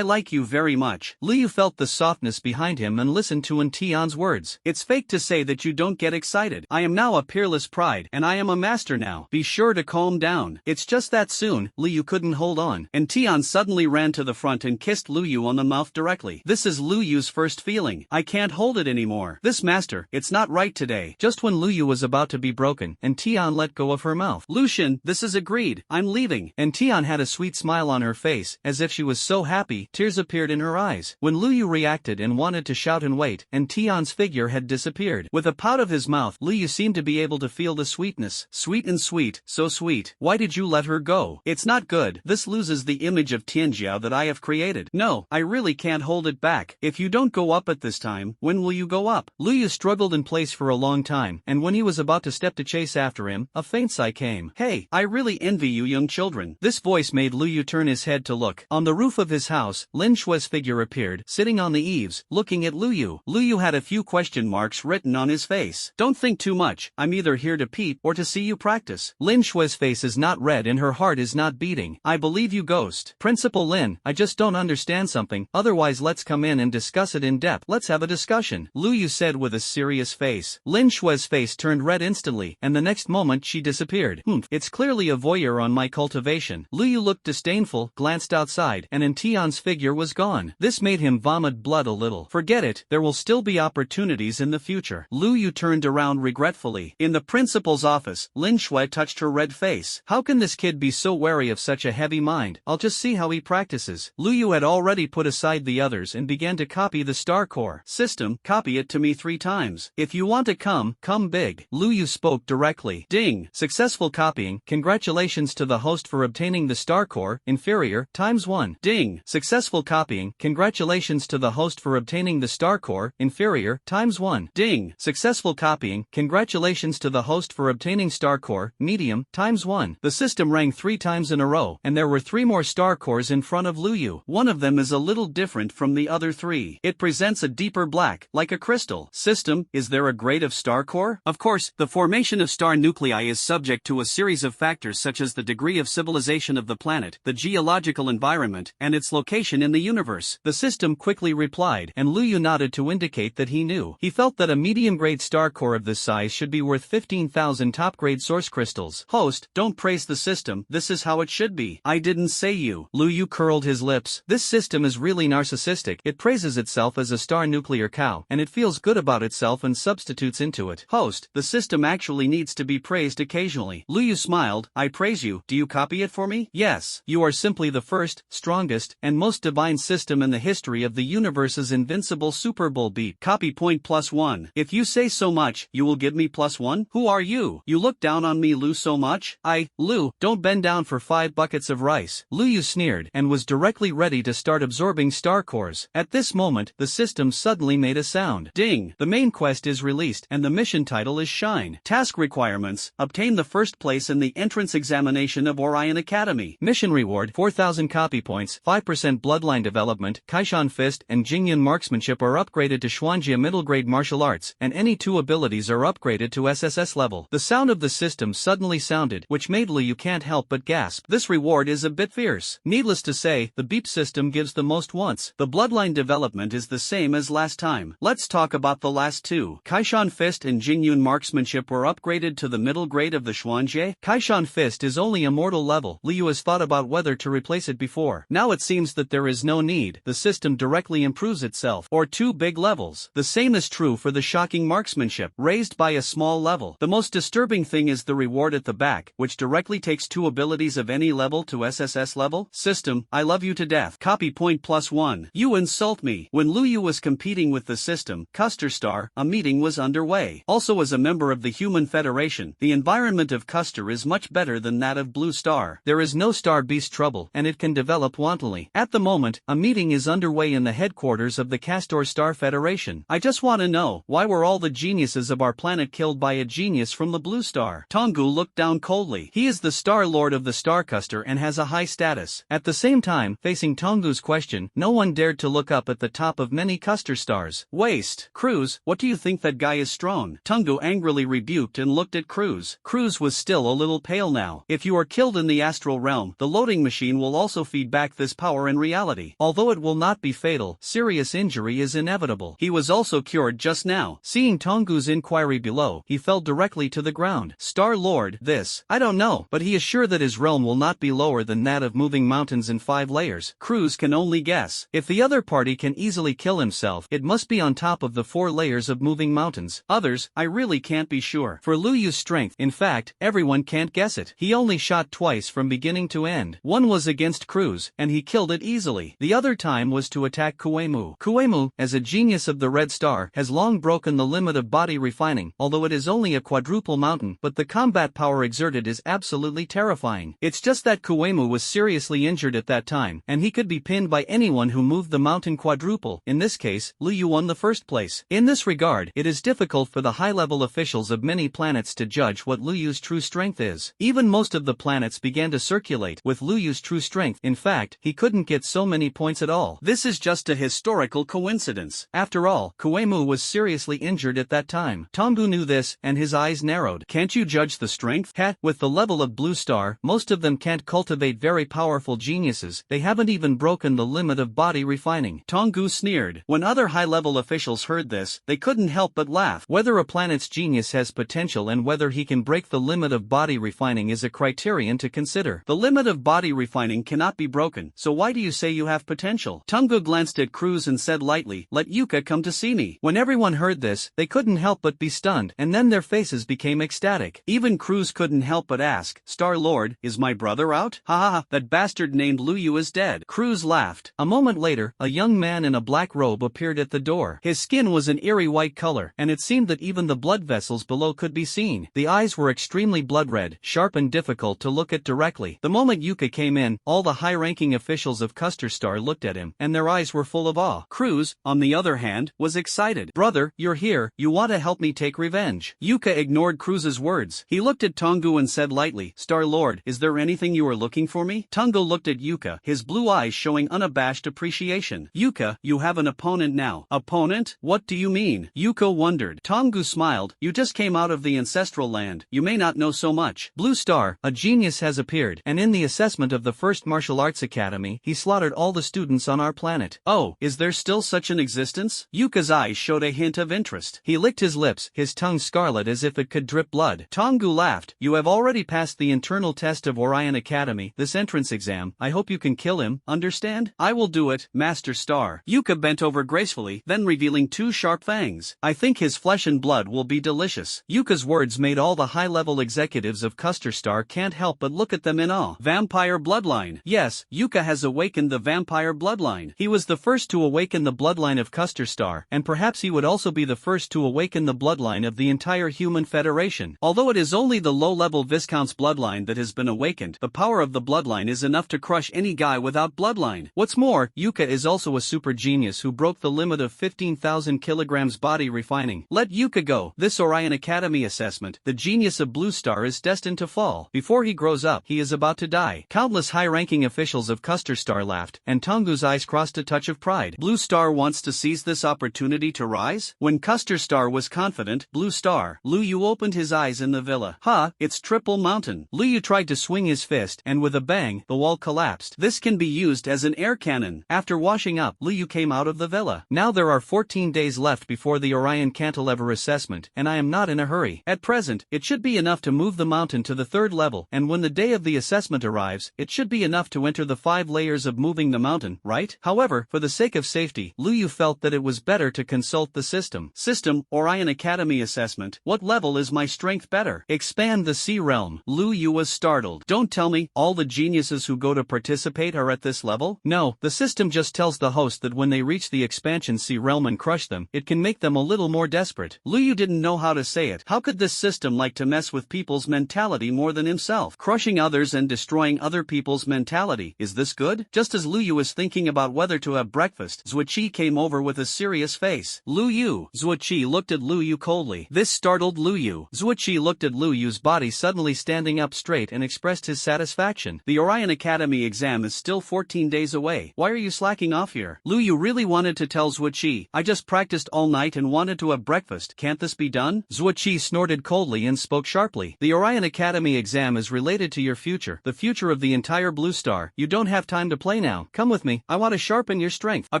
like you very much. Lu Yu felt the softness behind him and listened to Tian's words. It's fake to say that you don't get excited. I am now a peerless pride, and I am a master now. Be sure to calm down. It's just that soon. Lu Yu couldn't hold on, and Tian suddenly ran to the front and kissed Lu Yu on the mouth directly. This is Lu Yu's first feeling. I can't hold it anymore. This master, it's not right today. Just when Lu Yu was about to be broken, and Tian let go of her mouth. Lucian, this is agreed. I'm leaving. And Tian had a sweet smile on her face, as if she was so happy. Tears appeared in her eyes. When Lu Yu reacted and wanted to shout and wait, and Tian's figure had disappeared. With a pout of his mouth, Lu Yu seemed to be able to feel the sweetness. Sweet and sweet, so sweet. Why did you let her go? It's not good. This loses the image of Tianjiao that I have created. No, I really can't hold it back. If you don't go up at this time, when will you go up? Lu Yu struggled in place for a long time, and when he was about to step to chase after him, a faint sigh came. Hey, I really envy you young children. This voice made Lu Yu turn his head to look. On the roof of his house, Lin Shui's figure appeared, sitting on the eaves, looking at Lu Yu. Lu Yu had a few question marks written on his face. Don't think too much. I'm either here to peep or to see you practice. Lin Shui's face is not red and her heart is not beating. I believe you, ghost. Principal Lin, I just don't understand something, otherwise let's come in and discuss it in depth. Let's have a discussion, Lu Yu said with a serious face. Lin Shui's face turned red instantly, and the next moment she disappeared. It's clearly a voyeur on my cultivation. Lu Yu looked disdainful, glanced outside, and Tian's figure was gone. This made him vomit blood a little. Forget it, there will still be see opportunities in the future. Lu Yu turned around regretfully. In the principal's office, Lin Shui touched her red face. How can this kid be so wary of such a heavy mind? I'll just see how he practices. Lu Yu had already put aside the others and began to copy the Star Core system. Copy it to me 3 times. If you want to come big. Lu Yu spoke directly. Ding! Successful copying. Congratulations to the host for obtaining the Star Core, inferior, ×1. Ding! Successful copying. Congratulations to the host for obtaining the Star Core, inferior, ×1. Ding! Successful copying. Congratulations to the host for obtaining Star Core, medium, ×1. The system rang 3 times in a row, and there were 3 more Star Cores in front of Lu Yu. One of them is a little different from the other 3. It presents a deeper black, like a crystal. System, is there a grade of Star Core? Of course, the formation of star nuclei is subject to a series of factors such as the degree of civilization of the planet, the geological environment, and its location in the universe. The system quickly replied, and Lu Yu nodded to indicate that he knew. He felt that a medium-grade star core of this size should be worth 15,000 top-grade source crystals. Host, don't praise the system, this is how it should be. I didn't say you. Lu Yu curled his lips. This system is really narcissistic. It praises itself as a star nuclear cow, and it feels good about itself and substitutes into it. Host, the system actually needs to be praised occasionally. Lu Yu smiled. I praise you. Do you copy it for me? Yes. You are simply the first, strongest, and most divine system in the history of the universe's invincible Super Bowl beat. Copy point +1. If you say so much, you will give me +1? Who are you? You look down on me, Lu, so much? Lu, don't bend down for 5 buckets of rice. Lu Yu sneered, and was directly ready to start absorbing star cores. At this moment, the system suddenly made a sound. Ding! The main quest is released, and the mission title is Shine. Task requirements: obtain the first place in the entrance examination of Orion Academy. Mission reward: 4,000 copy points, 5% bloodline development, Kaishan Fist and Jingyun marksmanship are upgraded to Xuanjia middle grade martial arts, and any 2 abilities are upgraded to SSS level. The sound of the system suddenly sounded, which made Lu Yu can't help but gasp. This reward is a bit fierce. Needless to say, the beep system gives the most once. The bloodline development is the same as last time. Let's talk about the last 2. Kaishan Fist and Jingyun marksmanship were upgraded to the middle grade of the Xuanjie. Kaishan Fist is only a mortal level. Lu Yu has thought about whether to replace it before. Now it seems that there is no need. The system directly improves itself, or 2 big levels. The same is true for the shocking marksmanship, raised by a small level. The most disturbing thing is the reward at the back, which directly takes 2 abilities of any level to SSS level. System, I love you to death. Copy point +1. You insult me. When Lu Yu was competing with the system, Custer Star, a meeting was underway. Also, as a member of the Human Federation, the environment of Custer is much better than that of Blue Star. There is no Star Beast trouble, and it can develop wantonly. At the moment, a meeting is underway in the headquarters of the Castor Star Federation. I just want to know, why were all the geniuses of our planet killed by a genius from the Blue Star? Tonggu looked down coldly. He is the Star Lord of the Star Custer and has a high status. At the same time, facing Tonggu's question, no one dared to look up at the top of many Custer stars. Waste. Cruz, what do you think that guy is strong? Tonggu angrily rebuked and looked at Cruz. Cruz was still a little pale now. If you are killed in the astral realm, the loading machine will also feed back this power in reality. Although it will not be fatal, serious injury is inevitable. He was also cured just now. Seeing Tonggu's inquiry below, he fell directly to the ground. Star Lord, this, I don't know, but he is sure that his realm will not be lower than that of moving mountains in 5 layers. Cruz can only guess. If the other party can easily kill himself, it must be on top of the 4 layers of moving mountains. Others, I really can't be sure. For Lu Yu's strength, in fact, everyone can't guess it. He only shot twice from beginning to end. One was against Cruz, and he killed it easily. The other time was to attack Kuemu. Kuemu, as a genius of the Red Star, has long broken the limit of body refining, although it is only a quadruple mountain, but the combat power exerted is absolutely terrifying. It's just that Kuemu was seriously injured at that time, and he could be pinned by anyone who moved the mountain quadruple. In this case, Lu Yu won the first place. In this regard, it is difficult for the high-level officials of many planets to judge what Lu Yu's true strength is. Even most of the planets began to circulate with Lu Yu's true strength. In fact, he couldn't get so many points at all. This is just a historical coincidence. After all, Kuemu was seriously injured at that time. Tonggu knew this, and his eyes narrowed. Can't you judge the strength? With the level of Blue Star, most of them can't cultivate very powerful geniuses. They haven't even broken the limit of body refining. Tonggu sneered. When other high-level officials heard this, they couldn't help but laugh. Whether a planet's genius has potential and whether he can break the limit of body refining is a criterion to consider. The limit of body refining cannot be broken, so why do you say you have potential? Tonggu glanced at Cruz and said lightly, let Yuka come to to see me. When everyone heard this, they couldn't help but be stunned, and then their faces became ecstatic. Even Cruz couldn't help but ask, Star-Lord, is my brother out? Ha ha ha, that bastard named Lu Yu is dead. Cruz laughed. A moment later, a young man in a black robe appeared at the door. His skin was an eerie white color, and it seemed that even the blood vessels below could be seen. The eyes were extremely blood-red, sharp and difficult to look at directly. The moment Yuka came in, all the high-ranking officials of Custer Star looked at him, and their eyes were full of awe. Cruz, on the other hand, was excited. Brother, you're here, you want to help me take revenge. Yuka ignored Cruz's words. He looked at Tongu and said lightly, Star-Lord, is there anything you are looking for me? Tongu looked at Yuka, his blue eyes showing unabashed appreciation. Yuka, you have an opponent now. Opponent? What do you mean? Yuka wondered. Tongu smiled, you just came out of the ancestral land, you may not know so much. Blue Star, a genius has appeared, and in the assessment of the first martial arts academy, he slaughtered all the students on our planet. Oh, is there still such an existence? Yuka's eyes showed a hint of interest. He licked his lips, his tongue scarlet as if it could drip blood. Tongu laughed. You have already passed the internal test of Orion Academy, this entrance exam. I hope you can kill him, understand? I will do it, Master Star. Yuka bent over gracefully, then revealing two sharp fangs. I think his flesh and blood will be delicious. Yuka's words made all the high-level executives of Custer Star can't help but look at them in awe. Vampire bloodline. Yes, Yuka has awakened the vampire bloodline. He was the first to awaken the bloodline of Custer Star, and perhaps he would also be the first to awaken the bloodline of the entire human federation. Although it is only the low-level Viscount's bloodline that has been awakened, the power of the bloodline is enough to crush any guy without bloodline. What's more, Yuka is also a super genius who broke the limit of 15,000 kilograms body refining. Let Yuka go. This Orion Academy assessment, the genius of Blue Star is destined to fall. Before he grows up, he is about to die. Countless high-ranking officials of Custer Star laughed, and Tongu's eyes crossed a touch of pride. Blue Star wants to seize this opportunity to rise? When Custer Star was confident, Blue Star, Lu Yu opened his eyes in the villa. Ha, it's Triple Mountain. Lu Yu tried to swing his fist, and with a bang, the wall collapsed. This can be used as an air cannon. After washing up, Lu Yu came out of the villa. Now there are 14 days left before the Orion Cantilever assessment, and I am not in a hurry. At present, it should be enough to move the mountain to the 3rd level, and when the day of the assessment arrives, it should be enough to enter the 5 layers of moving the mountain, right? However, for the sake of safety, Lu Yu felt that it was better to consult the system. System, Orion Academy assessment. What level is my strength better? Expand the Sea Realm. Lu Yu was startled. Don't tell me, all the geniuses who go to participate are at this level? No, the system just tells the host that when they reach the expansion Sea Realm and crush them, it can make them a little more desperate. Lu Yu didn't know how to say it. How could this system like to mess with people's mentality more than himself? Crushing others and destroying other people's mentality. Is this good? Just as Lu Yu was thinking about whether to have breakfast, Zuoqi came over with a serious face. Lu Yu. Zuoqi looked at Lu Yu coldly. This startled Lu Yu. Zuoqi looked at Lu Yu's body suddenly standing up straight and expressed his satisfaction. The Orion Academy exam is still 14 days away. Why are you slacking off here? Lu Yu really wanted to tell Zuoqi, I just practiced all night and wanted to have breakfast. Can't this be done? Zuoqi snorted coldly and spoke sharply. The Orion Academy exam is related to your future, the future of the entire Blue Star. You don't have time to play now. Come with me, I want to sharpen your strength. A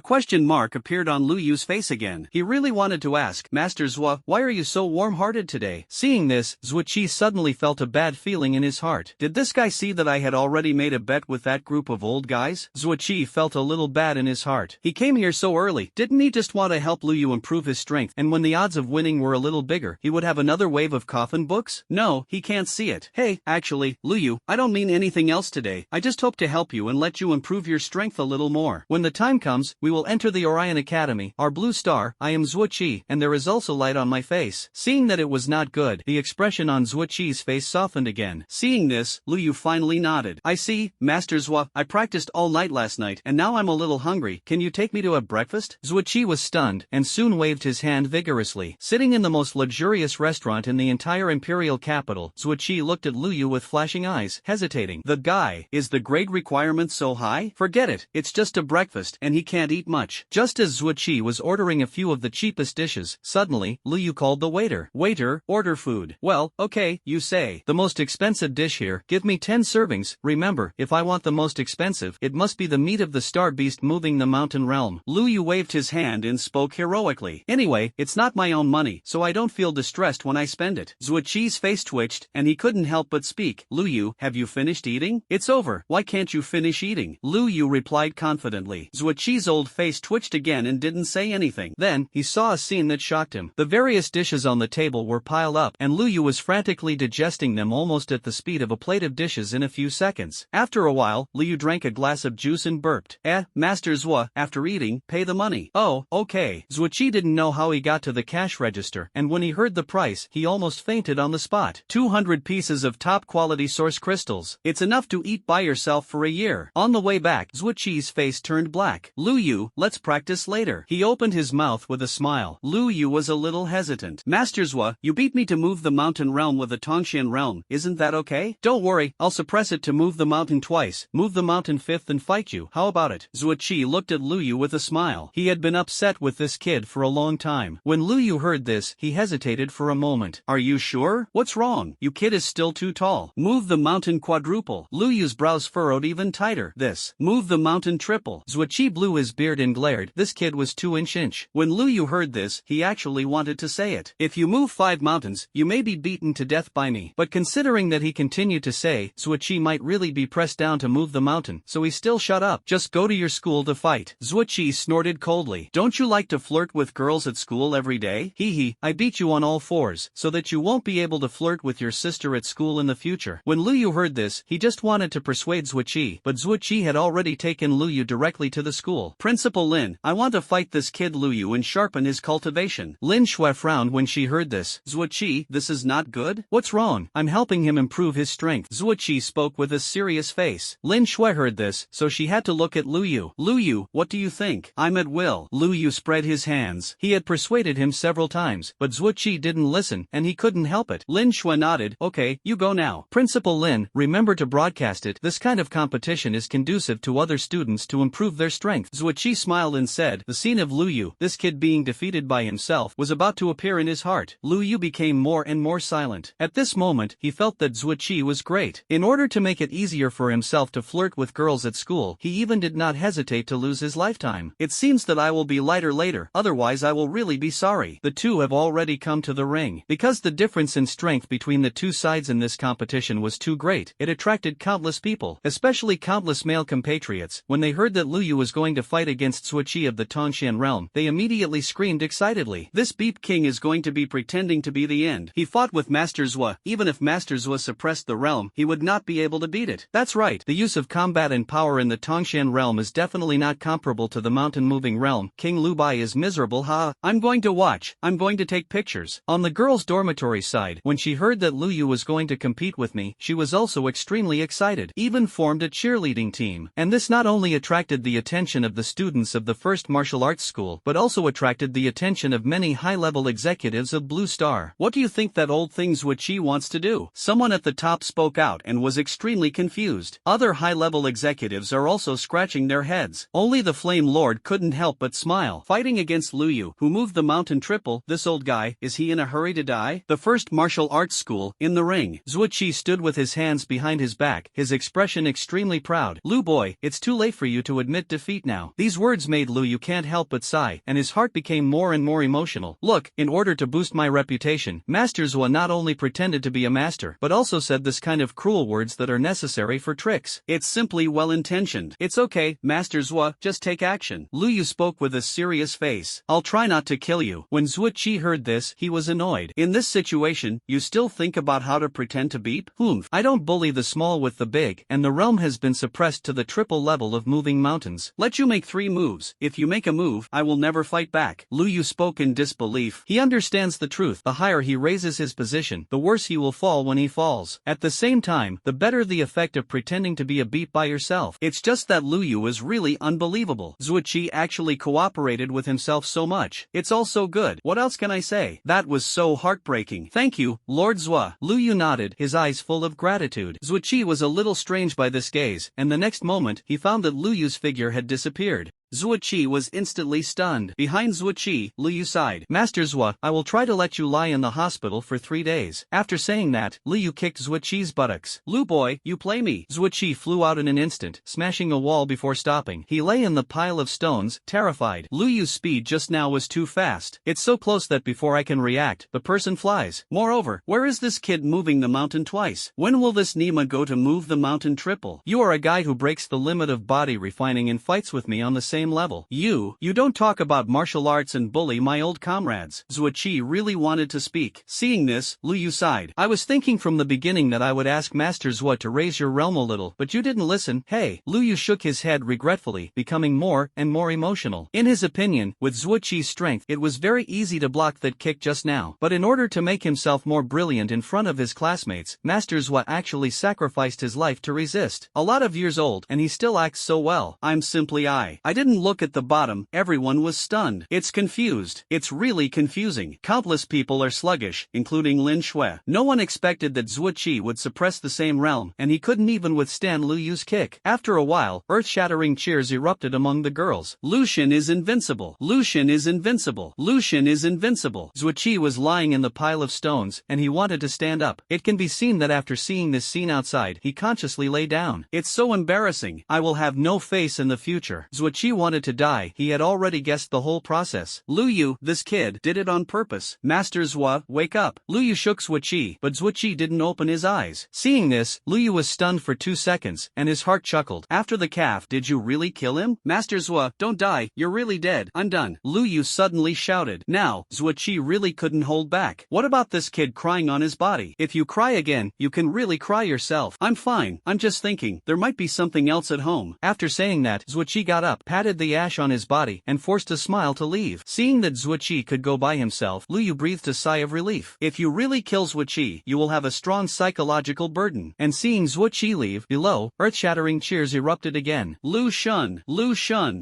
question mark appeared on Lu Yu's face again. He really wanted to ask, Master Zhuo, why are you so warm-hearted today? Seeing this, Zuoqi suddenly felt a bad feeling in his heart. Did this guy see that I had already made a bet with that group of old guys? Zuoqi felt a little bad in his heart. He came here so early. Didn't he just want to help Lu Yu improve his strength, and when the odds of winning were a little bigger, he would have another wave of coffin books? No, he can't see it. Hey, actually, Lu Yu, I don't mean anything else today. I just hope to help you and let you improve your strength a little more. When the time comes, we will enter the Orion Academy, our Blue Star. I am Zuoqi, and there is also light on my face. Seeing that it was not good, the expression on Zuoqi's face softened again. Seeing this, Lu Yu finally nodded. I see, Master Zhuo, I practiced all night last night, and now I'm a little hungry. Can you take me to have breakfast? Zuoqi was stunned, and soon waved his hand vigorously. Sitting in the most luxurious restaurant in the entire imperial capital, Zuoqi looked at Lu Yu with flashing eyes, hesitating. The guy, is the grade requirement so high? Forget it, it's just a breakfast, and he can't eat much. Just as Zuoqi was ordering a few of the cheapest dishes, suddenly, Lu Yu called the waiter. Waiter, order food. Well, okay, you say. The most expensive dish here, give me 10 servings. Remember, if I want the most expensive, it must be the meat of the star beast moving the mountain realm. Lu Yu waved his hand and spoke heroically. Anyway, it's not my own money, so I don't feel distressed when I spend it. Zuoqi's face twitched, and he couldn't help but speak. Lu Yu, have you finished eating? It's over. Why can't you finish eating? Lu Yu replied confidently. Zuoqi's old face twitched again and didn't say anything. anything. Then, he saw a scene that shocked him. The various dishes on the table were piled up, and Lu Yu was frantically digesting them almost at the speed of a plate of dishes in a few seconds. After a while, Lu Yu drank a glass of juice and burped. Master Zhuo, after eating, pay the money. Oh, okay. Zhuoqi didn't know how he got to the cash register, and when he heard the price, he almost fainted on the spot. 200 pieces of top-quality source crystals. It's enough to eat by yourself for a year. On the way back, Zhuoqi's face turned black. Lu Yu, let's practice later. He opened his mouth with a smile. Lu Yu was a little hesitant. Master Zhuo, you beat me to move the mountain realm with the Tongxian realm, isn't that okay? Don't worry, I'll suppress it to move the mountain twice, move the mountain fifth and fight you. How about it? Zhuoqi looked at Lu Yu with a smile. He had been upset with this kid for a long time. When Lu Yu heard this, he hesitated for a moment. Are you sure? What's wrong? You kid is still too tall. Move the mountain quadruple. Lu Yu's brows furrowed even tighter. This. Move the mountain triple. Zhuoqi blew his beard and glared. This kid was 2-inch. When Lu Yu heard this, he actually wanted to say it. If you move 5 mountains, you may be beaten to death by me. But considering that he continued to say, Zhuoqi might really be pressed down to move the mountain, so he still shut up. Just go to your school to fight. Zhuoqi snorted coldly. Don't you like to flirt with girls at school every day? Hee, I beat you on all fours, so that you won't be able to flirt with your sister at school in the future. When Lu Yu heard this, he just wanted to persuade Zhuoqi, but Zhuoqi had already taken Lu Yu directly to the school. Principal Lin, I want to fight this kid Lu Yu and sharpen his cultivation. Lin Shui frowned when she heard this. Zhuoqi, this is not good? What's wrong? I'm helping him improve his strength. Zhuoqi spoke with a serious face. Lin Shui heard this, so she had to look at Lu Yu. Lu Yu, what do you think? I'm at will. Lu Yu spread his hands. He had persuaded him several times, but Zhuoqi didn't listen, and he couldn't help it. Lin Shui nodded. Okay, you go now. Principal Lin, remember to broadcast it. This kind of competition is conducive to other students to improve their strength. Zhuoqi smiled and said, the scene of Lu Yu, this kid being defeated by himself, was about to appear in his heart. Lu Yu became more and more silent. At this moment, he felt that Zhuoqi was great. In order to make it easier for himself to flirt with girls at school, he even did not hesitate to lose his lifetime. It seems that I will be lighter later, otherwise I will really be sorry. The two have already come to the ring. Because the difference in strength between the two sides in this competition was too great, it attracted countless people, especially countless male compatriots. When they heard that Lu Yu was going to fight against Zhuoqi of the Tongxian realm, they immediately screamed excitedly. This Beep King is going to be pretending to be the end. He fought with Master Zhuo. Even if Master Zhuo suppressed the realm, he would not be able to beat it. That's right, the use of combat and power in the Tongxian realm is definitely not comparable to the mountain-moving realm. King Lu Bai is miserable. I'm going to watch. I'm going to take pictures. On the girls' dormitory side, when she heard that Lu Yu was going to compete with me, she was also extremely excited, even formed a cheerleading team. And this not only attracted the attention of the students of the first martial arts school, but also attracted the attention of many high-level executives of Blue Star. What do you think that old thing Zhuoqi wants to do? Someone at the top spoke out and was extremely confused. Other high-level executives are also scratching their heads. Only the Flame Lord couldn't help but smile. Fighting against Lu Yu, who moved the mountain triple, this old guy, is he in a hurry to die? The first martial arts school, in the ring. Zhuoqi stood with his hands behind his back, his expression extremely proud. Lu boy, it's too late for you to admit defeat now. These words made Lu Yu can't help but sigh, and his heart became more and more emotional. Look, in order to boost my reputation, Master Zhuo not only pretended to be a master, but also said this kind of cruel words that are necessary for tricks. It's simply well-intentioned. It's okay, Master Zhuo, just take action. Lu Yu spoke with a serious face. I'll try not to kill you. When Zhuoqi heard this, he was annoyed. In this situation, you still think about how to pretend to beep? I don't bully the small with the big, and the realm has been suppressed to the triple level of moving mountains. Let you make 3 moves. If you make a move, I will never fight back. Lu Yu spoke in disbelief. He understands the truth. The higher he raises his position, the worse he will fall when he falls. At the same time, the better the effect of pretending to be a beep by yourself. It's just that Lu Yu is really unbelievable. Zhuoqi actually cooperated with himself so much. It's all so good. What else can I say? That was so heartbreaking. Thank you, Lord Zhuo. Lu Yu nodded, his eyes full of gratitude. Zhuoqi was a little strange by this gaze, and the next moment, he found that Lu Yu's figure had disappeared. Zhuoqi was instantly stunned. Behind Zhuoqi, Lu Yu sighed. Master Zhuo, I will try to let you lie in the hospital for 3 days. After saying that, Lu Yu kicked Zhuoqi's buttocks. Lu boy, you play me. Zhuoqi flew out in an instant, smashing a wall before stopping. He lay in the pile of stones, terrified. Lu Yu's speed just now was too fast. It's so close that before I can react, the person flies. Moreover, where is this kid moving the mountain twice? When will this Nima go to move the mountain triple? You are a guy who breaks the limit of body refining and fights with me on the same same level. You don't talk about martial arts and bully my old comrades. Zuoqi really wanted to speak. Seeing this, Lu Yu sighed. I was thinking from the beginning that I would ask Master Zhuo to raise your realm a little, but you didn't listen. Hey, Lu Yu shook his head regretfully, becoming more and more emotional. In his opinion, with Zuoqi's strength, it was very easy to block that kick just now. But in order to make himself more brilliant in front of his classmates, Master Zhuo actually sacrificed his life to resist. A lot of years old, and he still acts so well. I'm simply I didn't look at the bottom, everyone was stunned. It's confused. It's really confusing. Countless people are sluggish, including Lin Shui. No one expected that Zuoqi would suppress the same realm, and he couldn't even withstand Lu Yu's kick. After a while, earth-shattering cheers erupted among the girls. Lucian is invincible. Lucian is invincible. Lucian is invincible. Zuoqi was lying in the pile of stones, and he wanted to stand up. It can be seen that after seeing this scene outside, he consciously lay down. It's so embarrassing. I will have no face in the future. Zuoqi wanted to die. He had already guessed the whole process. Lu Yu, this kid, did it on purpose. Master Zhuo, wake up. Lu Yu shook Zuoqi, but Zuoqi didn't open his eyes. Seeing this, Lu Yu was stunned for 2 seconds, and his heart chuckled. After the calf, did you really kill him? Master Zhuo, don't die, you're really dead. I'm done. Lu Yu suddenly shouted. Now, Zuoqi really couldn't hold back. What about this kid crying on his body? If you cry again, you can really cry yourself. I'm fine, I'm just thinking, there might be something else at home. After saying that, Zuoqi got up, patted the ash on his body, and forced a smile to leave. Seeing that Zuoqi could go by himself, Lu Yu breathed a sigh of relief. If you really kill Zuoqi, you will have a strong psychological burden. And seeing Zuoqi leave, below, earth-shattering cheers erupted again. Lu Shun,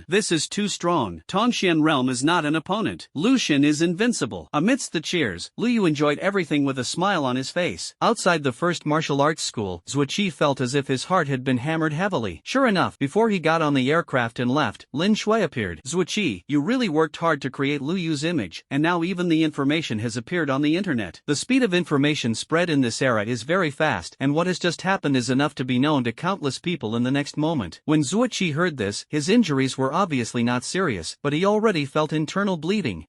this is too strong. Tongxian realm is not an opponent. Lucian is invincible. Amidst the cheers, Lu Yu enjoyed everything with a smile on his face. Outside the first martial arts school, Zuoqi felt as if his heart had been hammered heavily. Sure enough, before he got on the aircraft and left, Lin Shui appeared. Zuoqi, you really worked hard to create Lu Yu's image, and now even the information has appeared on the internet. The speed of information spread in this era is very fast, and what has just happened is enough to be known to countless people in the next moment. When Zuoqi heard this, his injuries were obviously not serious, but he already felt internal bleeding.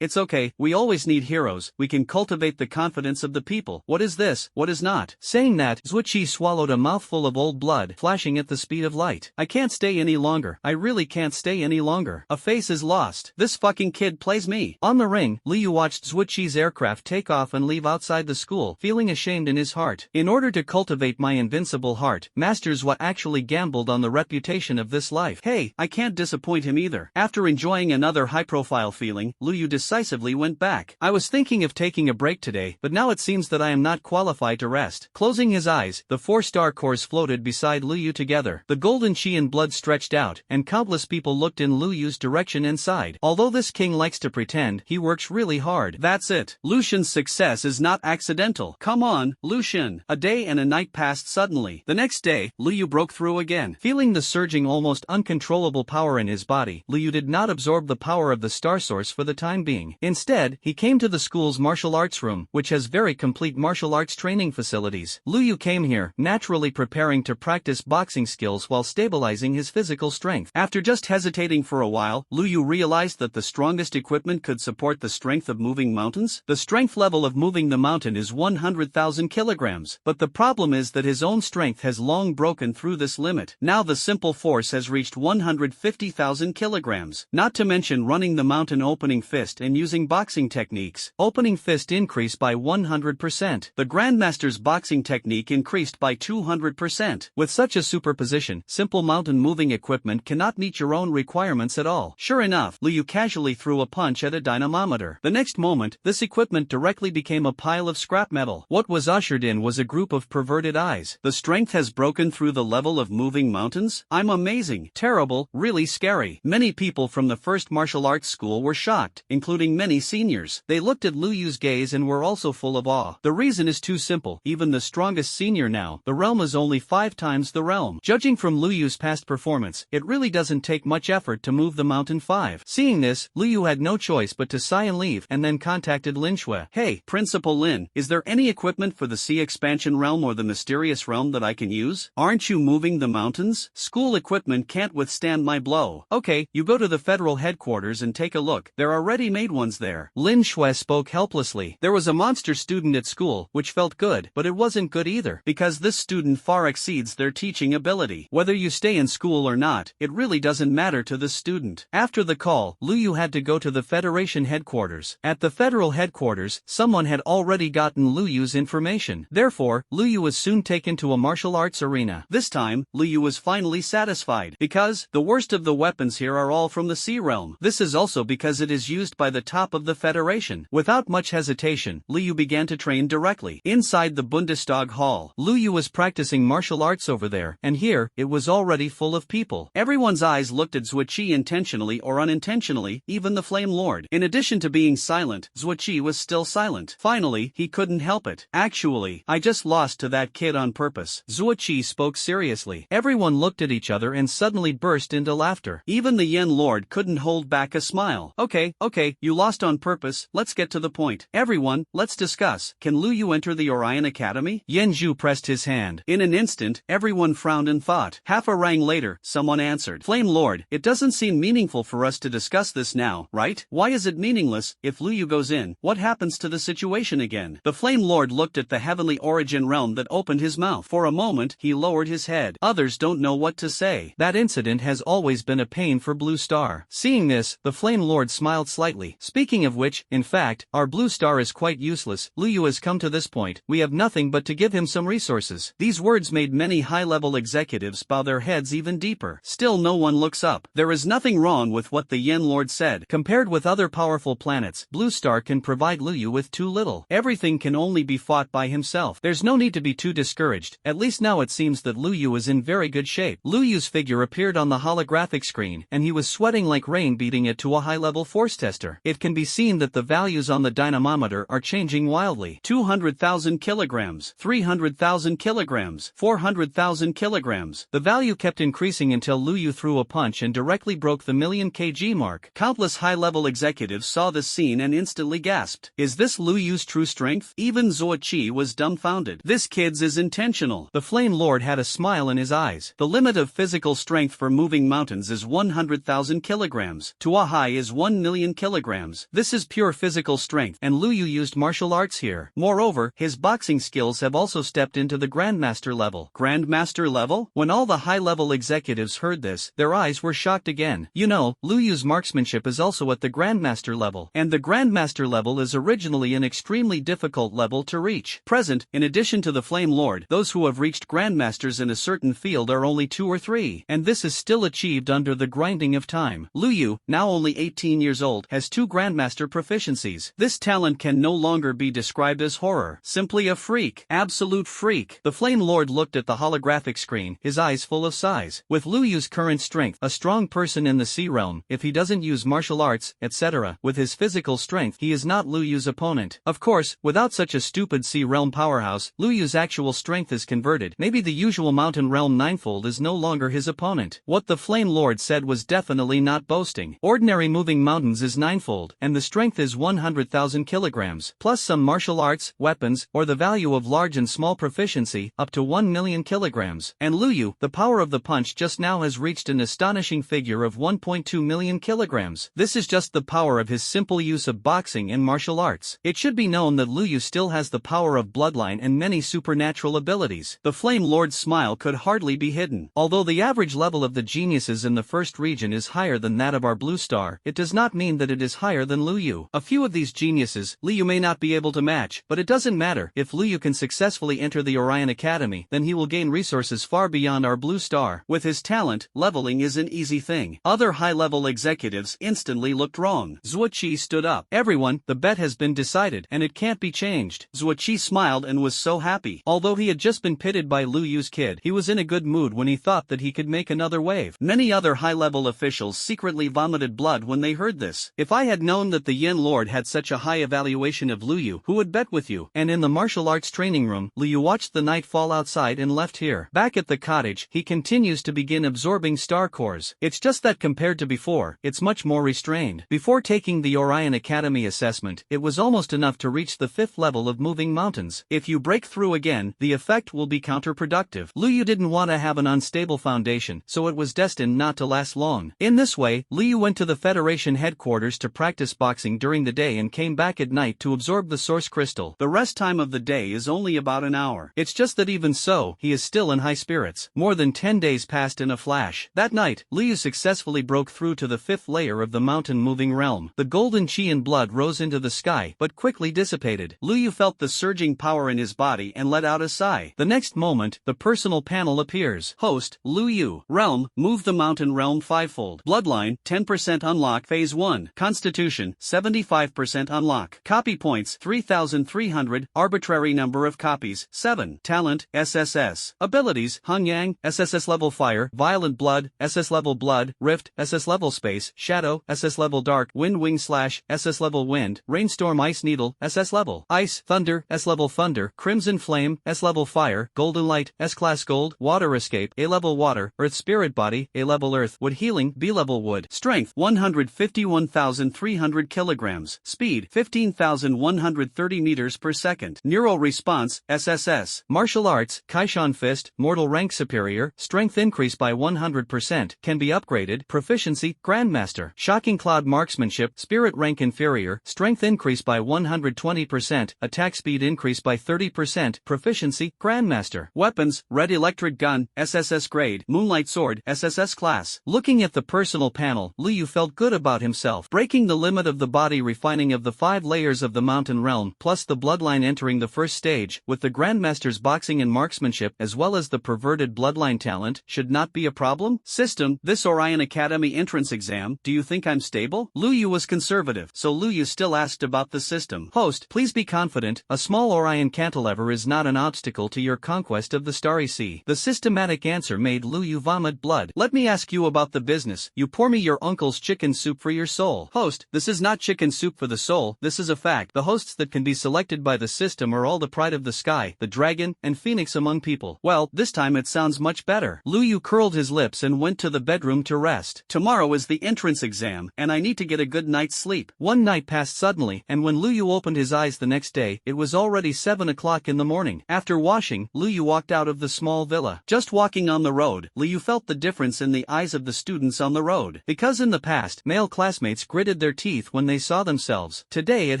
It's okay, we always need heroes, we can cultivate the confidence of the people. What is this, what is not? Saying that, Zuoqi swallowed a mouthful of old blood, flashing at the speed of light. I can't stay any longer, I really can't stay any longer. A face is lost. This fucking kid plays me. On the ring, Lu Yu watched Zuoqi's aircraft take off and leave outside the school, feeling ashamed in his heart. In order to cultivate my invincible heart, Master Zhuo actually gambled on the reputation of this life. Hey, I can't disappoint him either. After enjoying another high-profile feeling, Lu Yu decisively went back. I was thinking of taking a break today, but now it seems that I am not qualified to rest. Closing his eyes, the 4-star cores floated beside Lu Yu together. The golden chi and blood stretched out, and countless people looked in Lu Yu's direction and sighed. Although this king likes to pretend, he works really hard. That's it. Lucian's success is not accidental. Come on, Lucian. A day and a night passed suddenly. The next day, Lu Yu broke through again. Feeling the surging almost uncontrollable power in his body, Lu Yu did not absorb the power of the star source for the time being. Instead, he came to the school's martial arts room, which has very complete martial arts training facilities. Lu Yu came here, naturally preparing to practice boxing skills while stabilizing his physical strength. After just hesitating for a while, Lu Yu realized that the strongest equipment could support the strength of moving mountains. The strength level of moving the mountain is 100,000 kilograms, but the problem is that his own strength has long broken through this limit. Now the simple force has reached 150,000 kilograms. Not to mention running the mountain opening fist and using boxing techniques. Opening fist increased by 100%. The Grandmaster's boxing technique increased by 200%. With such a superposition, simple mountain moving equipment cannot meet your own requirements at all. Sure enough, Lu Yu casually threw a punch at a dynamometer. The next moment, this equipment directly became a pile of scrap metal. What was ushered in was a group of perverted eyes. The strength has broken through the level of moving mountains? I'm amazing, terrible, really scary. Many people from the first martial arts school were shocked, including many seniors. They looked at Lu Yu's gaze and were also full of awe. The reason is too simple. Even the strongest senior now, the realm is only 5 times the realm. Judging from Lu Yu's past performance, it really doesn't take much effort to move the mountain 5. Seeing this, Lu Yu had no choice but to sigh and leave, and then contacted Lin Shui. Hey, Principal Lin, is there any equipment for the Sea Expansion realm or the mysterious realm that I can use? Aren't you moving the mountains? School equipment can't withstand my blow. Okay, you go to the federal headquarters and take a look. There are ready-made ones there. Lin Shui spoke helplessly. There was a monster student at school, which felt good, but it wasn't good either, because this student far exceeds their teaching ability. Whether you stay in school or not, it really doesn't doesn't matter to the student. After the call, Lu Yu had to go to the Federation headquarters. At the federal headquarters, someone had already gotten Lu Yu's information. Therefore, Lu Yu was soon taken to a martial arts arena. This time, Lu Yu was finally satisfied, because the worst of the weapons here are all from the Sea Realm. This is also because it is used by the top of the Federation. Without much hesitation, Lu Yu began to train directly. Inside the Bundestag hall, Lu Yu was practicing martial arts over there, and here, it was already full of people. Everyone's eyes looked at Zuoqi intentionally or unintentionally, even the Flame Lord. In addition to being silent, Zuoqi was still silent. Finally, he couldn't help it. Actually, I just lost to that kid on purpose. Zuoqi spoke seriously. Everyone looked at each other and suddenly burst into laughter. Even the Yen Lord couldn't hold back a smile. Okay, you lost on purpose, let's get to the point. Everyone, let's discuss. Can Lu Yu enter the Orion Academy? Yen Zhu pressed his hand. In an instant, everyone frowned and thought. Half a rang later, someone answered. Flame Lord, it doesn't seem meaningful for us to discuss this now, right? Why is it meaningless? If Lu Yu goes in, what happens to the situation again? The Flame Lord looked at the heavenly origin realm that opened his mouth. For a moment, he lowered his head. Others don't know what to say. That incident has always been a pain for Blue Star. Seeing this, the Flame Lord smiled slightly. Speaking of which, in fact, our Blue Star is quite useless. Lu Yu has come to this point. We have nothing but to give him some resources. These words made many high-level executives bow their heads even deeper. Still no one looks up. There is nothing wrong with what the Yen Lord said. Compared with other powerful planets, Blue Star can provide Lu Yu with too little. Everything can only be fought by himself. There's no need to be too discouraged. At least now it seems that Lu Yu is in very good shape. Lu Yu's figure appeared on the holographic screen, and he was sweating like rain, beating it to a high-level force tester. It can be seen that the values on the dynamometer are changing wildly. 200,000 kilograms, 300,000 kilograms, 400,000 kilograms. The value kept increasing until Lu Yu threw a punch and directly broke the million kg mark. Countless high-level executives saw this scene and instantly gasped. Is this Lu Yu's true strength? Even Zuoqi was dumbfounded. This kid's is intentional. The Flame Lord had a smile in his eyes. The limit of physical strength for moving mountains is 100,000 kilograms. Tuo Hai is 1 million kilograms. This is pure physical strength, and Lu Yu used martial arts here. Moreover, his boxing skills have also stepped into the Grandmaster level. Grandmaster level? When all the high-level executives heard this, their eyes were shocked again. You know, Lu Yu's marksmanship is also at the Grandmaster level, and the Grandmaster level is originally an extremely difficult level to reach. Present, in addition to the Flame Lord, those who have reached Grandmasters in a certain field are only 2 or 3, and this is still achieved under the grinding of time. Lu Yu, now only 18 years old, has 2 Grandmaster proficiencies. This talent can no longer be described as horror. Simply a freak. Absolute freak. The Flame Lord looked at the holographic screen, his eyes full of sighs. With Lu Yu's current strength, a strong person in the Sea Realm, if he doesn't use martial arts, etc., with his physical strength, he is not Lu Yu's opponent. Of course, without such a stupid Sea Realm powerhouse, Lu Yu's actual strength is converted. Maybe the usual Mountain Realm Ninefold is no longer his opponent. What the Flame Lord said was definitely not boasting. Ordinary moving mountains is ninefold, and the strength is 100,000 kilograms, plus some martial arts, weapons, or the value of large and small proficiency, up to 1 million kilograms. And Lu Yu, the power of the punch just now has reached an astonishing figure of 1.2 million kilograms. This is just the power of his simple use of boxing and martial arts. It should be known that Lu Yu still has the power of bloodline and many supernatural abilities. The Flame Lord's smile could hardly be hidden. Although the average level of the geniuses in the first region is higher than that of our Blue Star, it does not mean that it is higher than Lu Yu. A few of these geniuses, Lu Yu may not be able to match, but it doesn't matter. If Lu Yu can successfully enter the Orion Academy, then he will gain resources far beyond our Blue Star. With his talent, leveling is an easy thing. Other high-level executives instantly looked wrong. Zuoqi stood up. Everyone, the bet has been decided, and it can't be changed. Zuoqi smiled and was so happy. Although he had just been pitted by Lu Yu's kid, he was in a good mood when he thought that he could make another wave. Many other high-level officials secretly vomited blood when they heard this. If I had known that the Yen Lord had such a high evaluation of Lu Yu, who would bet with you? And in the martial arts training room, Lu Yu watched the night fall outside and left here. Back at the cottage, he continues to begin absorbing star cores. It's just that compared to before, it's much more restrained. Before taking the Orion Academy assessment, it was almost enough to reach the 5th level of moving mountains. If you break through again, the effect will be counterproductive. Lu Yu didn't want to have an unstable foundation, so it was destined not to last long. In this way, Lu Yu went to the Federation headquarters to practice boxing during the day and came back at night to absorb the source crystal. The rest time of the day is only about an hour. It's just that even so, he is still in high spirits. More than 10 days passed in a flash. That night, night, Liu successfully broke through to the 5th layer of the mountain-moving realm. The golden chi and blood rose into the sky but quickly dissipated. Liu felt the surging power in his body and let out a sigh. The next moment, the personal panel appears. Host, Liu. Realm, move the mountain realm 5-fold. Bloodline, 10% unlock phase 1. Constitution, 75% unlock. Copy points, 3,300. Arbitrary number of copies, 7. Talent, SSS. Abilities, Hangyang, SSS-level fire, violent blood, SS-level blood, rift, SS-level space, shadow, SS-level dark, wind wing slash, SS-level wind, rainstorm ice needle, SS-level ice, thunder, S-level thunder, crimson flame, S-level fire, golden light, S-class gold, water escape, A-level water, earth spirit body, A-level earth, wood healing, B-level wood, strength, 151,300 kilograms, speed, 15,130 meters per second, neural response, SSS, martial arts, Kaishan fist, mortal rank superior, strength increase by 100%, can be upgraded, proficiency, grandmaster, shocking cloud marksmanship, spirit rank inferior, strength increase by 120%, attack speed increase by 30%, proficiency, grandmaster, weapons, red electric gun, SSS grade, moonlight sword, SSS class. Looking at the personal panel, Liu felt good about himself, breaking the limit of the body refining of the 5 layers of the mountain realm, plus the bloodline entering the first stage, with the grandmaster's boxing and marksmanship as well as the perverted bloodline talent, should not be a problem. System, this Orion Academy entrance exam, do you think I'm stable? Liu was conservative, so Liu still asked about the system. Host, please be confident, a small Orion cantilever is not an obstacle to your conquest of the Starry Sea. The systematic answer made Liu vomit blood. Let me ask you about the business. You pour me your uncle's chicken soup for your soul. Host, this is not chicken soup for the soul, this is a fact. The hosts that can be selected by the system are all the pride of the sky, the dragon, and phoenix among people. Well, this time it sounds much better. Liu curled his lips and went to the bedroom to rest. Tomorrow is the entrance exam, and I need to get a good night's sleep. One night passed suddenly, and when Liu opened his eyes the next day, it was already 7 o'clock in the morning. After washing, Liu walked out of the small villa. Just walking on the road, Liu felt the difference in the eyes of the students on the road. Because in the past, male classmates gritted their teeth when they saw themselves. Today it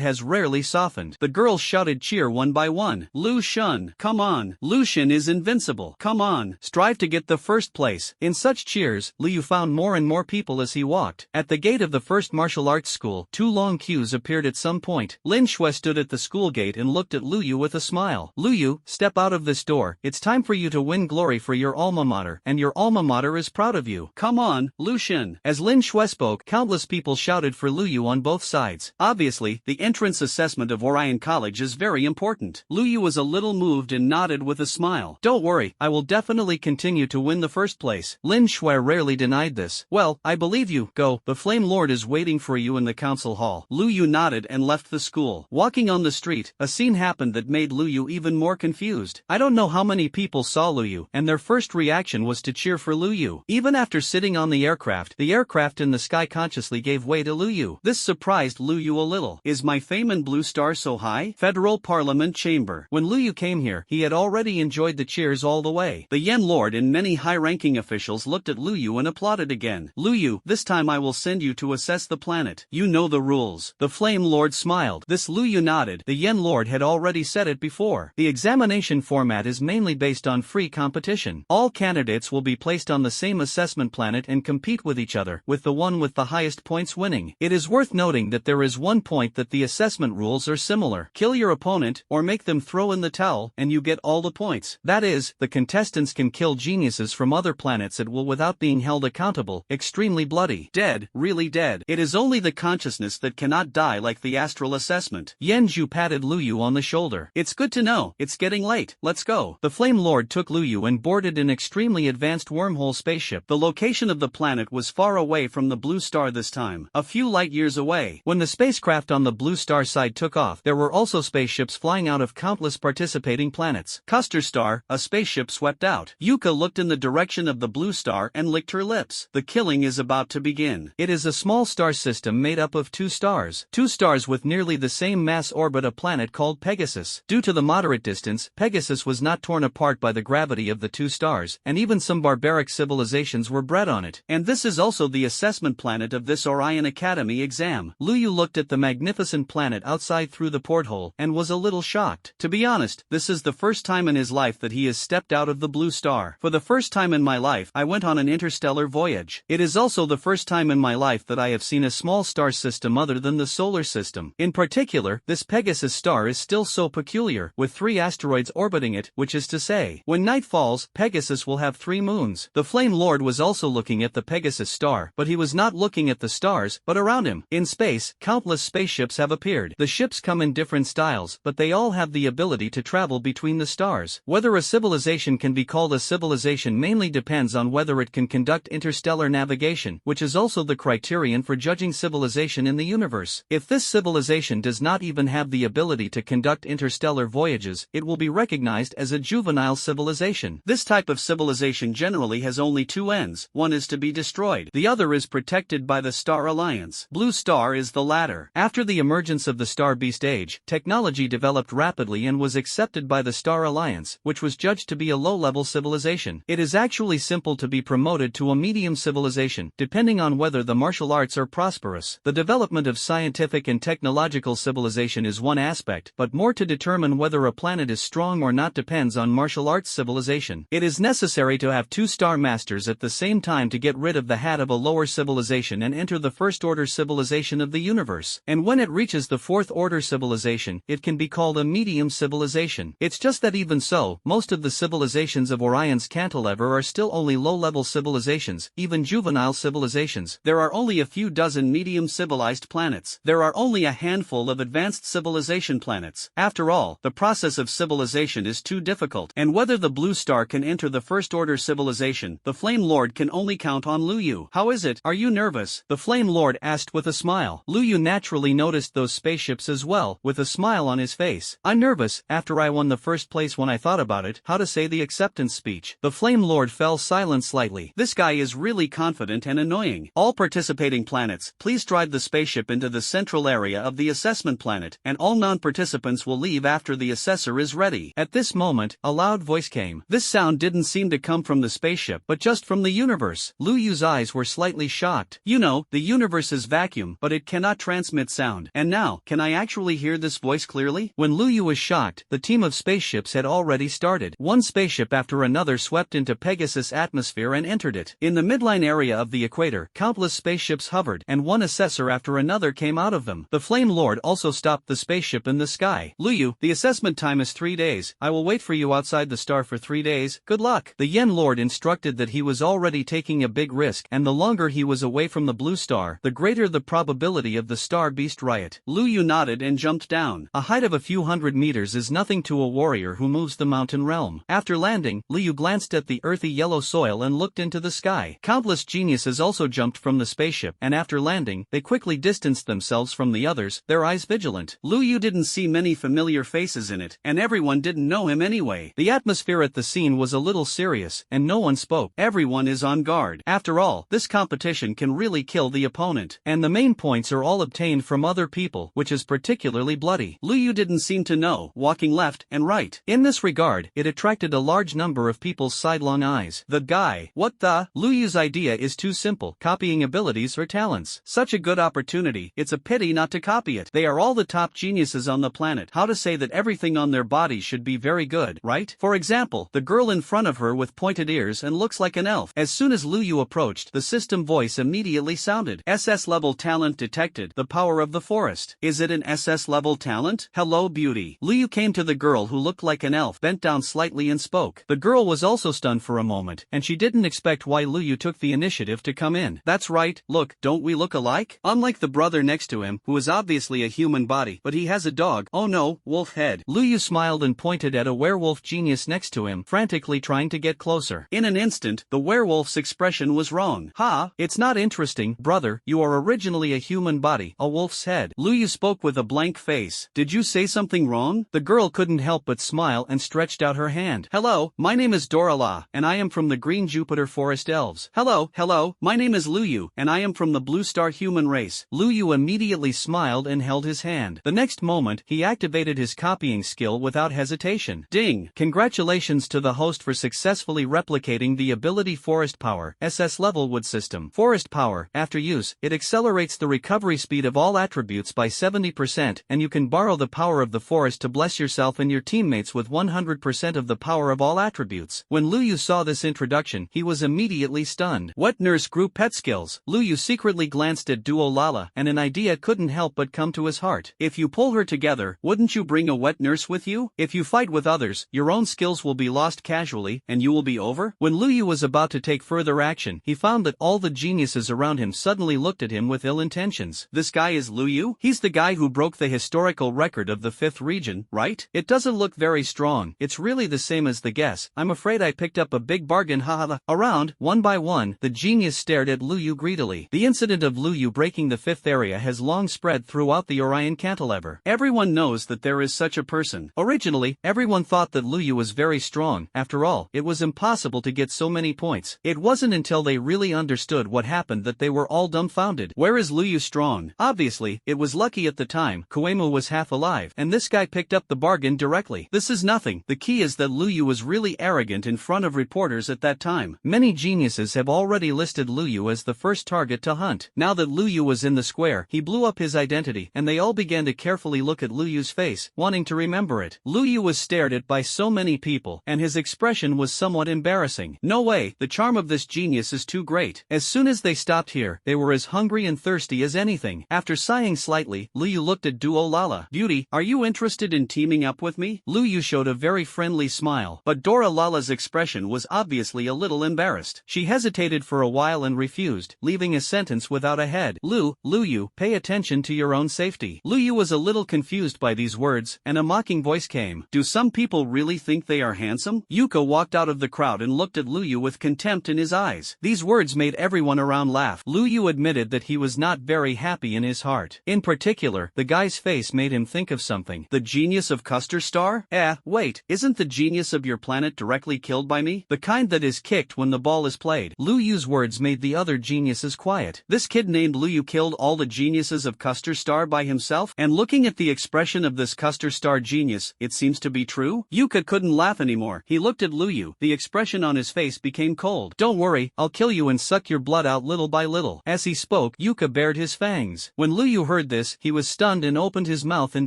has rarely softened. The girls shouted cheer one by one. Lu Shun, come on. Lu Shun is invincible. Come on. Strive to get the first place. In such cheers, Liu found more and more people as he walked. At the gate of the first martial arts school, 2 long queues appeared at some point. Lin Shui stood at the school gate and looked at Liu with a smile. Liu, step out of this door. It's time for you to win glory for your alma mater, and your alma mater is proud of you. Come on, Lu Shun. As Lin Shui spoke, countless people shouted for Liu on both sides. Obviously, the entrance assessment of Orion College is very important. Liu was a little moved and nodded with a smile. Don't worry, I will definitely continue to win the first place. Lin Shui rarely denied this. Well, I believe you. Go, the Flame Lord is waiting for you in the council hall. Liu nodded and left the school. Walking on the street, a scene happened that made Liu even more confused. I don't know how many people saw Liu, and their first reaction was to cheer for Liu. Even after sitting on the aircraft in the sky consciously gave way to Liu. This surprised Liu a little. Is my fame in Blue Star so high? Federal Parliament Chamber. When Liu came here, he had already enjoyed the cheers all the way. The Yen Lord and many high-ranking officials looked at Liu and applauded again. Liu, this time I will send you to assess the planet. You know the rules. The Flame Lord smiled. This Liu nodded. The Yen Lord had already said it before. The examination format is mainly based on free competition. All candidates will be placed on the same assessment planet and compete with each other, with the one with the highest points winning. It is worth noting that there is one point that the assessment rules are similar. Kill your opponent, or make them throw in the towel, and you get all the points. That is, the contestants can kill geniuses from other planets at will without being held accountable. Extremely bloody. Dead, really dead. It is only the consciousness that cannot die like the astral assessment. Yen Zhu patted Liu on the shoulder. It's good to know. It's getting late. Let's go. The Flame Lord took Liu and boarded an extremely advanced wormhole spaceship. The location of the planet was far away from the Blue Star this time, a few light years away. When the spacecraft on the Blue Star side took off, there were also spaceships flying out of countless participating planets. Custer Star, a spaceship swept out. Yuka looked in the direction of the Blue Star and licked her lips. The killing is about to begin. It is a small star system made up of 2 stars. 2 stars with nearly the same mass orbit a planet called Pegasus. Due to the moderate distance, Pegasus was not torn apart by the gravity of the 2 stars, and even some barbaric civilizations were bred on it. And this is also the assessment planet of this Orion Academy exam. Liu looked at the magnificent planet outside through the porthole, and was a little shocked. To be honest, this is the first time in his life that he has stepped out of the Blue Star. For the first time in my life, I went on an interstellar voyage. It is also the first time in my life that I have seen a small star system other than the solar system. In particular, this Pegasus star is still so peculiar, with 3 asteroids orbiting it, which is to say, when night falls, Pegasus will have 3 moons. The Flame Lord was also looking at the Pegasus star, but he was not looking at the stars, but around him. In space, countless spaceships have appeared. The ships come in different styles, but they all have the ability to travel between the stars. Whether a civilization can be called a civilization mainly depends on whether it can conduct interstellar navigation, which is also the criterion for judging civilization in the universe. If this civilization does not even have the ability to conduct interstellar voyages, it will be recognized as a juvenile civilization. This type of civilization generally has only 2 ends. One is to be destroyed. The other is protected by the Star Alliance. Blue Star is the latter. After the emergence of the Star Beast age, technology developed rapidly and was accepted by the Star Alliance, which was judged to be a low-level civilization. It is actually simple to be promoted to a medium civilization, depending on whether the martial arts are prosperous. The development of scientific and technological civilization is one aspect, but more to determine whether a planet is strong or not depends on martial arts civilization. It is necessary to have 2 Star Masters at the same time to get rid of the hat of a lower civilization and enter the first order civilization of the universe. And when it reaches the 4th order civilization, it can be called a medium civilization. It's just that even so, most of the civilizations of Orion's cantilever are still only low-level civilizations, even juvenile civilizations. There are only a few dozen medium civilized planets. There are only a handful of advanced civilization planets. After all, the process of civilization is too difficult, and whether the Blue Star can enter the first order civilization, the Flame Lord can only count on Lu Yu. How is it? Are you nervous? The Flame Lord asked with a smile. Lu Yu naturally noticed those spaceships as well, with a smile on his face. I'm nervous, after I won the first place when I thought about it, how to say the acceptance speech. The Flame Lord fell silent slightly. This guy is really confident and annoying. All participating planets, please drive the spaceship into the central area of the assessment planet, and all non-participants will leave after the assessor is ready. At this moment, a loud voice came. This sound didn't seem to come from the spaceship, but just from the universe. Lu Yu's eyes were slightly shocked. You know, the universe is vacuum, but it cannot transmit sound. And now, can I actually hear this voice clearly? When Lu Yu was shocked, the team of spaceships had already started. One spaceship after another swept into Pegasus' atmosphere and entered it. In the midline area of the equator, countless spaceships hovered, and one assessor after another came out of them. The Flame Lord also stopped the spaceship in the sky. Lu Yu, the assessment time is 3 days. I will wait for you outside the star for 3 days. Good luck. The Yen Lord instructed that he was already taking a big risk, and the longer he was away from the Blue Star, the greater the probability of the Star Beast riot. Lu Yu nodded and jumped down. A height of a few hundred meters is nothing to a warrior who moves the mountain realm. After landing, Lu Yu glanced at the earthy yellow soil and looked into the sky. Countless geniuses also jumped from the spaceship, and after landing, they quickly distanced themselves from the others, their eyes vigilant. Lu Yu didn't see many familiar faces in it, and everyone didn't know him anyway. The atmosphere at the scene was a little serious, and no one spoke. Everyone is on guard. After all, this competition can really kill the opponent, and the main points are all obtained from other people, which is particularly bloody. Lu Yu didn't seem to know, walking left and right. In this regard, it attracted a large number of people's sidelong eyes. The guy. What the? Lu Yu's idea is too simple. Copying abilities or talents. Such a good opportunity, it's a pity not to copy it. They are all the top geniuses on the planet. How to say that everything on their body should be very good, right? For example, the girl in front of her with pointed ears and looks like an elf. As soon as Lu Yu approached, the system voice immediately sounded. SS-level talent detected. The power of the forest. Is it an SS-level talent? Hello, beauty. Lu Yu came to the girl who looked like an elf, bent down slightly and spoke. The girl was also stunned for a moment, and she didn't expect why Lu Yu took the initiative to come in. That's right, look, don't we look alike? Unlike the brother next to him, who is obviously a human body, but he has a dog. Oh no, wolf head. Lu Yu smiled and pointed at a werewolf genius next to him, frantically trying to get closer. In an instant, the werewolf's expression was wrong. Ha, it's not interesting, brother, you are originally a human body, a wolf's head. Lu Yu spoke with a blank face. Did you say something wrong? The girl couldn't help but smile and stretched out her hand. Hello, my name is Dorala, and I am from the Green Jupiter Forest Elves. Hello, my name is Lu Yu, and I am from the Blue Star human race. Lu Yu immediately smiled and held his hand. The next moment, he activated his copying skill without hesitation. Ding! Congratulations to the host for successfully replicating the ability Forest Power, SS-level wood system. Forest Power, after use, it accelerates the recovery speed of all attributes by 70%, and you can borrow the power of the forest to bless yourself and your teammates with 100% of the power of all attributes. When Lu Yu saw this introduction, he was immediately stunned. Wet nurse grew pet skills. Lu Yu secretly glanced at Duo Lala, and an idea couldn't help but come to his heart. If you pull her together, wouldn't you bring a wet nurse with you? If you fight with others, your own skills will be lost casually, and you will be over? When Lu Yu was about to take further action, he found that all the geniuses around him suddenly looked at him with ill intentions. This guy is Lu Yu? He's the guy who broke the historical record of the 5th region, right? It doesn't look very strong. It's really the same as the guess. I'm afraid I picked up a big bargain, haha. Around, one by one, the genius stared at Lu Yu greedily. The incident of Lu Yu breaking the 5th area has long spread throughout the Orion cantilever. Everyone knows that there is such a person. Originally, everyone thought that Lu Yu was very strong. After all, it was impossible to get so many points. It wasn't until they really understood what happened that they were all dumbfounded. Where is Lu Yu strong? Obviously, it was lucky at the time. Koemu was half alive, and this guy picked up the bargain directly. This is nothing. The key is that Lu Yu was really arrogant in front of reporters at that time. Many geniuses have already listed Lu Yu as the first target to hunt. Now that Lu Yu was in the square, he blew up his identity, and they all began to carefully look at Lu Yu's face, wanting to remember it. Lu Yu was stared at by so many people, and his expression was somewhat embarrassing. No way, the charm of this genius is too great. As soon as they stopped here, they were as hungry and thirsty as anything. After sighing slightly, Lu Yu looked at Duo Lala. Beauty, are you interested in teaming up with me? Lu Yu showed a very friendly smile, but Dora Lala's expression was obviously a little embarrassed. She hesitated for a while and refused, leaving a sentence without a head. Lu Yu, pay attention to your own safety. Lu Yu was a little confused by these words, and a mocking voice came. Do some people really think they are handsome? Yuka walked out of the crowd and looked at Lu Yu with contempt in his eyes. These words made everyone around laugh. Lu Yu admitted that he was not very happy in his heart. In particular, the guy's face made him think of something. The genius of Custer Star? Wait, isn't the genius of your planet directly killed by me? The kind that is kicked when the ball is played. Lu Yu's words made the other geniuses quiet. This kid named Lu Yu killed all the geniuses of Custer Star by himself? And looking at the expression of this Custer Star genius, it seems to be true? Yuka couldn't laugh anymore. He looked at Lu Yu. The expression on his face became cold. Don't worry, I'll kill you and suck your blood out little by little. As he spoke, Yuka bared his fangs. When Lu Yu heard this, he was stunned and opened his mouth in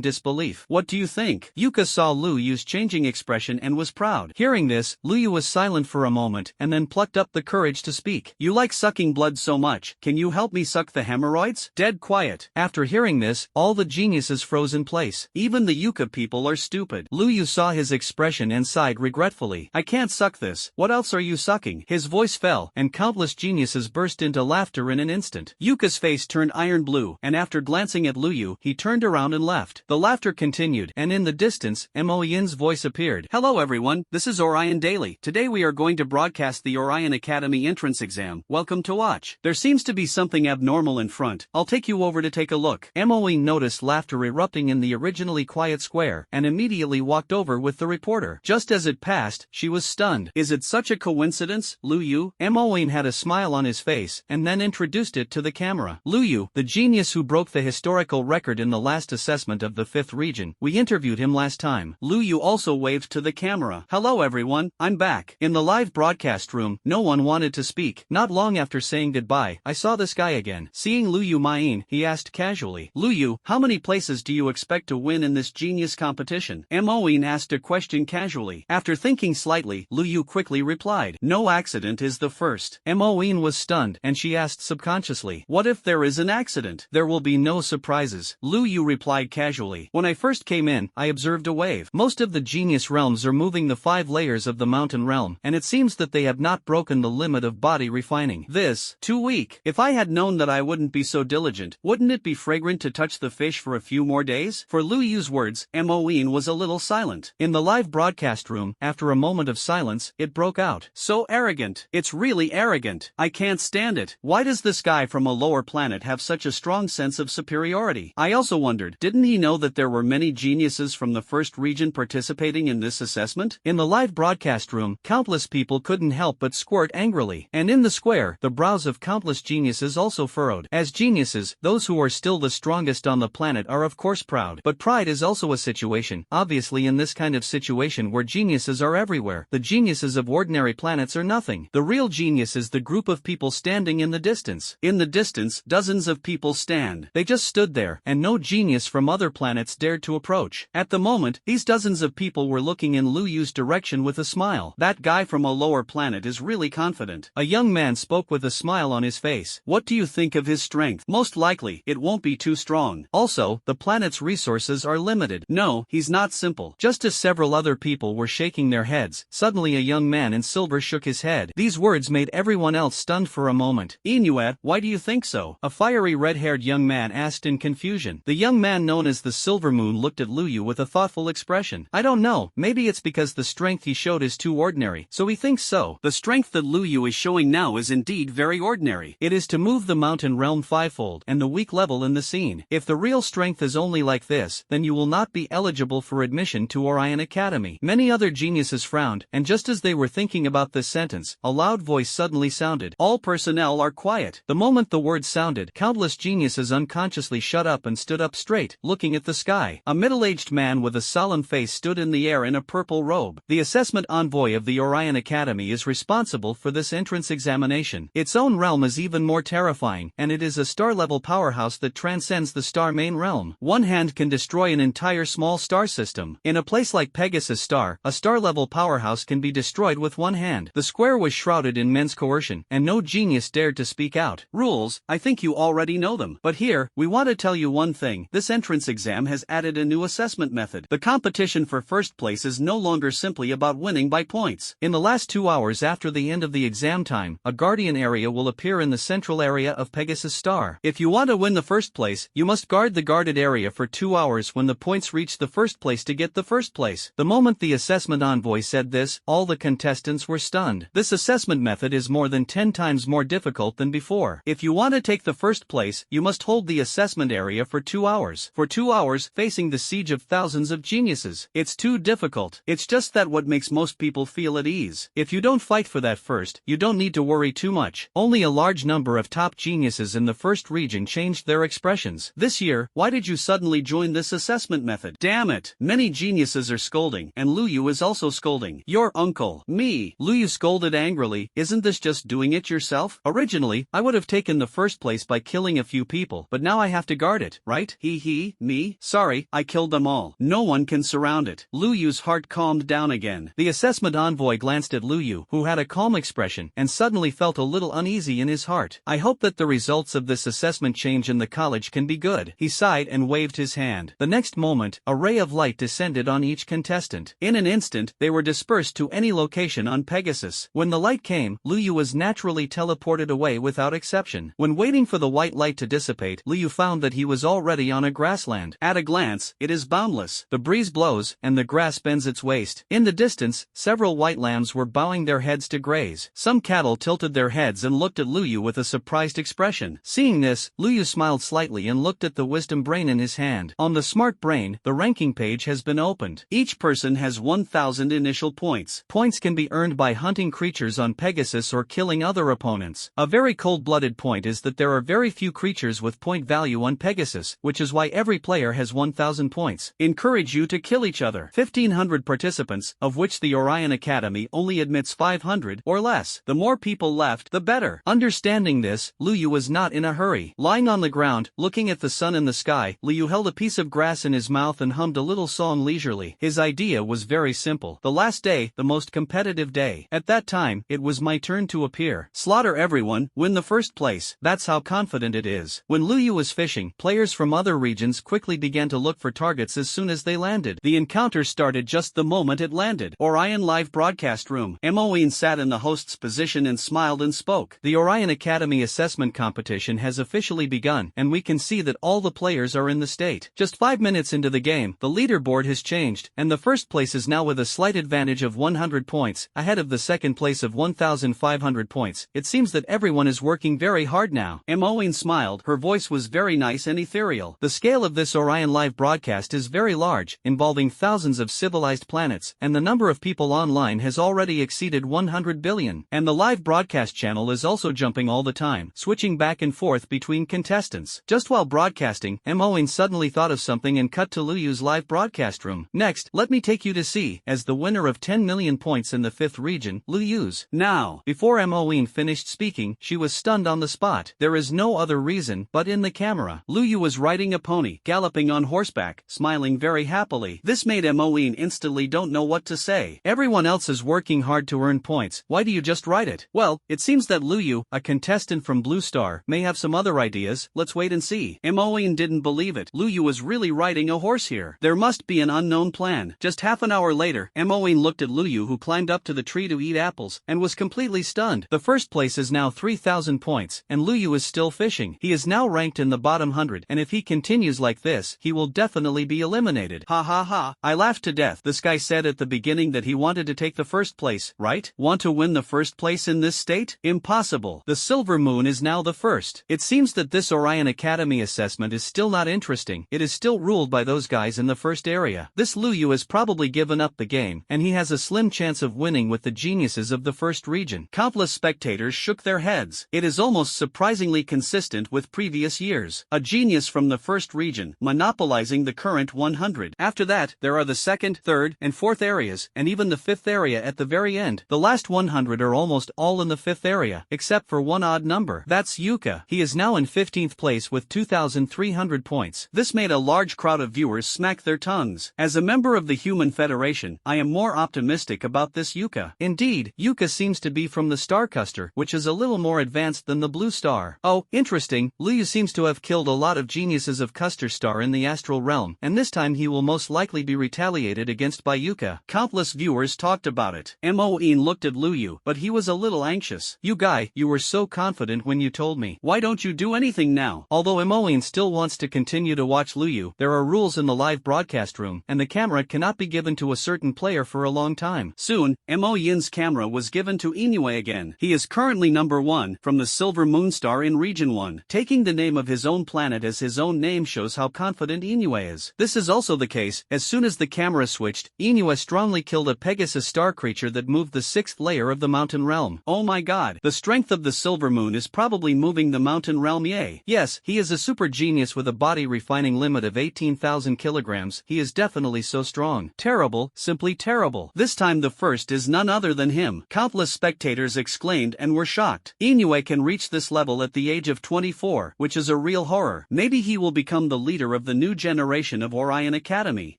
disbelief. What do you think? Yuka saw Lu Yu's changing expression and was proud. Hearing this, Lu Yu was silent for a moment and then plucked up the courage to speak. You like sucking blood so much, can you help me suck the hemorrhoids? Dead quiet. After hearing this, all the geniuses froze in place. Even the Yuka people are stupid. Lu Yu saw his expression and sighed regretfully. I can't suck this. What else are you sucking? His voice fell, and countless geniuses burst into laughter in an instant. Yuka's face turned iron blue, and after glancing at Lu Yu, he turned around and left. The laughter continued, and in the distance, Mo Yin's voice appeared. Hello everyone, this is Orion Daily. Today we are going to broadcast the Orion Academy entrance exam. Welcome to watch. There seems to be something abnormal in front. I'll take you over to take a look. Mo Yin noticed laughter erupting in the originally quiet square, and immediately walked over with the reporter. Just as it passed, she was stunned. Is it such a coincidence, Lu Yu? Mo Yin had a smile on his face, and then introduced it to the camera. Lu Yu, the genius who broke the historical record in the last assessment of the 5th region. We interviewed him last time. Lu Yu also waved to the camera. Hello everyone, I'm back. In the live broadcast room, no one wanted to speak. Not long after saying goodbye, I saw this guy again. Seeing Lu Yu Main, he asked casually. Lu Yu, how many places do you expect to win in this genius competition? Mo Yin asked a question casually. After thinking slightly, Lu Yu quickly replied. No accident is the first. Mo Yin was stunned, and she asked subconsciously. What if there is an accident? There will be no surprises. Lu Yu replied casually. When I first came in, I observed a wave. Most of the genius realms are moving the 5 layers of the mountain realm, and it seems that they have not broken the limit of body refining. This, too weak. If I had known that I wouldn't be so diligent, wouldn't it be fragrant to touch the fish for a few more days? For Lu Yu's words, Mo Yin was a little silent. In the live broadcast room, after a moment of silence, it broke out. So arrogant. It's really arrogant. I can't stand it. Why does this guy from a lower planet have such a strong sense of superiority? I also wondered, didn't he know that there were many geniuses from the 1st region participating in this assessment? In the live broadcast room, countless people couldn't help but squirt angrily. And in the square, the brows of countless geniuses also furrowed. As geniuses, those who are still the strongest on the planet are of course proud. But pride is also a situation. Obviously in this kind of situation where geniuses are everywhere, the geniuses of ordinary planets are nothing. The real genius is the group of people standing in the distance. In the distance, dozens of people stand. They just stood there, and no genius from other planets dared to approach. At the moment, these dozens of people were looking in Lu Yu's direction with a smile. That guy from a lower planet is really really confident. A young man spoke with a smile on his face. What do you think of his strength? Most likely, it won't be too strong. Also, the planet's resources are limited. No, he's not simple. Just as several other people were shaking their heads, suddenly a young man in silver shook his head. These words made everyone else stunned for a moment. Inuit, why do you think so? A fiery red-haired young man asked in confusion. The young man known as the Silver Moon looked at Liu with a thoughtful expression. I don't know, maybe it's because the strength he showed is too ordinary, so he thinks so. The strength that Liu is showing now is indeed very ordinary. It is to move the mountain realm fivefold and the weak level in the scene. If the real strength is only like this, then you will not be eligible for admission to Orion Academy. Many other geniuses frowned, and just as they were thinking about this sentence, a loud voice suddenly sounded. All personnel are quiet. The moment the word sounded, countless geniuses unconsciously shut up and stood up straight, looking at the sky. A middle-aged man with a solemn face stood in the air in a purple robe. The assessment envoy of the Orion Academy is responsible for this entrance examination. Its own realm is even more terrifying, and it is a star-level powerhouse that transcends the star main realm. One hand can destroy an entire small star system. In a place like Pegasus Star, a star-level powerhouse can be destroyed with one hand. The square was shrouded in men's coercion, and no genius dared to speak out. Rules, I think you already know them. But here, we want to tell you one thing. This entrance exam has added a new assessment method. The competition for first place is no longer simply about winning by points. In the last 2 hours after the end of the exam time, a guardian area will appear in the central area of Pegasus Star. If you want to win the first place, you must guard the guarded area for 2 hours when the points reach the first place to get the first place. The moment the assessment envoy said this, all the contestants were stunned. This assessment method is more than 10 times more difficult than before. If you want to take the first place, you must hold the assessment area for 2 hours. For 2 hours, facing the siege of thousands of geniuses. It's too difficult. It's just that what makes most people feel at ease. If you don't fight for that first, you don't need to worry too much. Only a large number of top geniuses in the first region changed their expressions. This year, why did you suddenly join this assessment method? Damn it! Many geniuses are scolding, and Liu is also scolding. Your uncle. Me. Liu scolded angrily. Isn't this just doing it yourself? Originally, I would have taken the first place by killing a few people, but now I have to guard it, right? Me? Sorry, I killed them all. No one can surround it. Liu's heart calmed down again. The assessment envoy glanced at Liu, who had a calm expression, and suddenly felt a little uneasy in his heart. I hope that the results of this assessment change in the college can be good. He sighed and waved his hand. The next moment, a ray of light descended on each contestant. In an instant, they were dispersed to any location on Pegasus. When the light came, Liu was naturally teleported away without exception. When waiting for the white light to dissipate, Liu found that he was already on a grassland. At a glance, it is boundless. The breeze blows, and the grass bends its waist. In the distance, several white lambs were bowing their heads to graze. Some cattle tilted their heads and looked at Liu with a surprised expression. Seeing this, Liu smiled slightly and looked at the wisdom brain in his hand. On the smart brain, the ranking page has been opened. Each person has 1,000 initial points. Points can be earned by hunting creatures on Pegasus or killing other opponents. A very cold-blooded point is that there are very few creatures with point value on Pegasus, which is why every player has 1,000 points. Encourage you to kill each other. 1,500 participants, of which the Orion Academy only admits 500 or less. The more people left, the better. Understanding this, Liu was not in a hurry. Lying on the ground, looking at the sun and the sky, Liu held a piece of grass in his mouth and hummed a little song leisurely. His idea was very simple. The last day, the most competitive day. At that time, it was my turn to appear. Slaughter everyone, win the first place. That's how confident it is. When Liu was fishing, players from other regions quickly began to look for targets as soon as they landed. The encounter started just the moment it landed. Orion Live Broadcast Room. Moeen sat in the host's position and smiled and spoke. The Orion Academy assessment competition has officially begun, and we can see that all the players are in the state. Just 5 minutes into the game, the leaderboard has changed, and the first place is now with a slight advantage of 100 points, ahead of the second place of 1,500 points. It seems that everyone is working very hard now. Moeen smiled. Her voice was very nice and ethereal. The scale of this Orion Live broadcast is very large, involving thousands of civilized planets, and the number of people online has already exceeded 100 billion. And the live broadcast channel is also jumping all the time, switching back and forth between contestants. Just while broadcasting, Moeen suddenly thought of something and cut to Liu's live broadcast room. Next, let me take you to see, as the winner of 10 million points in the 5th region, Liu's. Now, before Moeen finished speaking, she was stunned on the spot. There is no other reason, but in the camera. Liu was riding a pony, galloping on horseback, smiling very happily. This made Moeen instantly don't know what to say. Everyone else is working hard to earn points, this, why do you just write it? Well, it seems that Lu Yu, a contestant from Blue Star, may have some other ideas. Let's wait and see. Moin didn't believe it. Lu Yu was really riding a horse here. There must be an unknown plan. Just half an hour later, Moin looked at Lu Yu, who climbed up to the tree to eat apples, and was completely stunned. The first place is now 3,000 points, and Lu Yu is still fishing. He is now ranked in the bottom 100, and if he continues like this, he will definitely be eliminated. Ha ha ha, I laughed to death. This guy said at the beginning that he wanted to take the first place, right? Want to win the first place in this state? Impossible. The Silver Moon is now the first. It seems that this Orion Academy assessment is still not interesting. It is still ruled by those guys in the first area. This Lu Yu has probably given up the game, and he has a slim chance of winning with the geniuses of the first region. Countless spectators shook their heads. It is almost surprisingly consistent with previous years. A genius from the first region, monopolizing the current 100. After that, there are the second, third, and fourth areas, and even the fifth area at the very end. The last 100 are almost all in the fifth area, except for one odd number. That's Yuka. He is now in 15th place with 2,300 points. This made a large crowd of viewers smack their tongues. As a member of the Human Federation, I am more optimistic about this Yuka. Indeed, Yuka seems to be from the Star Cluster, which is a little more advanced than the Blue Star. Oh, interesting, Lu Yu seems to have killed a lot of geniuses of Custer Star in the astral realm, and this time he will most likely be retaliated against by Yuka. Countless viewers talked about it. Moin looked at Lu Yu, but he was a little anxious. You guy, you were so confident when you told me. Why don't you do anything now? Although Moin still wants to continue to watch Lu Yu, there are rules in the live broadcast room, and the camera cannot be given to a certain player for a long time. Soon, Moin's camera was given to Inoue again. He is currently number 1 from the Silver Moon Star in Region 1. Taking the name of his own planet as his own name shows how confident Inoue is. This is also the case. As soon as the camera switched, Inoue strongly killed a Pegasus star creature that moved the 6th layer of the mountain realm. Oh my god. The strength of the Silver Moon is probably moving the mountain realm. Yay. Yes, he is a super genius with a body refining limit of 18,000 kilograms. He is definitely so strong. Terrible, simply terrible. This time the first is none other than him. Countless spectators exclaimed and were shocked. Inoue can reach this level at the age of 24, which is a real horror. Maybe he will become the leader of the new generation of Orion Academy.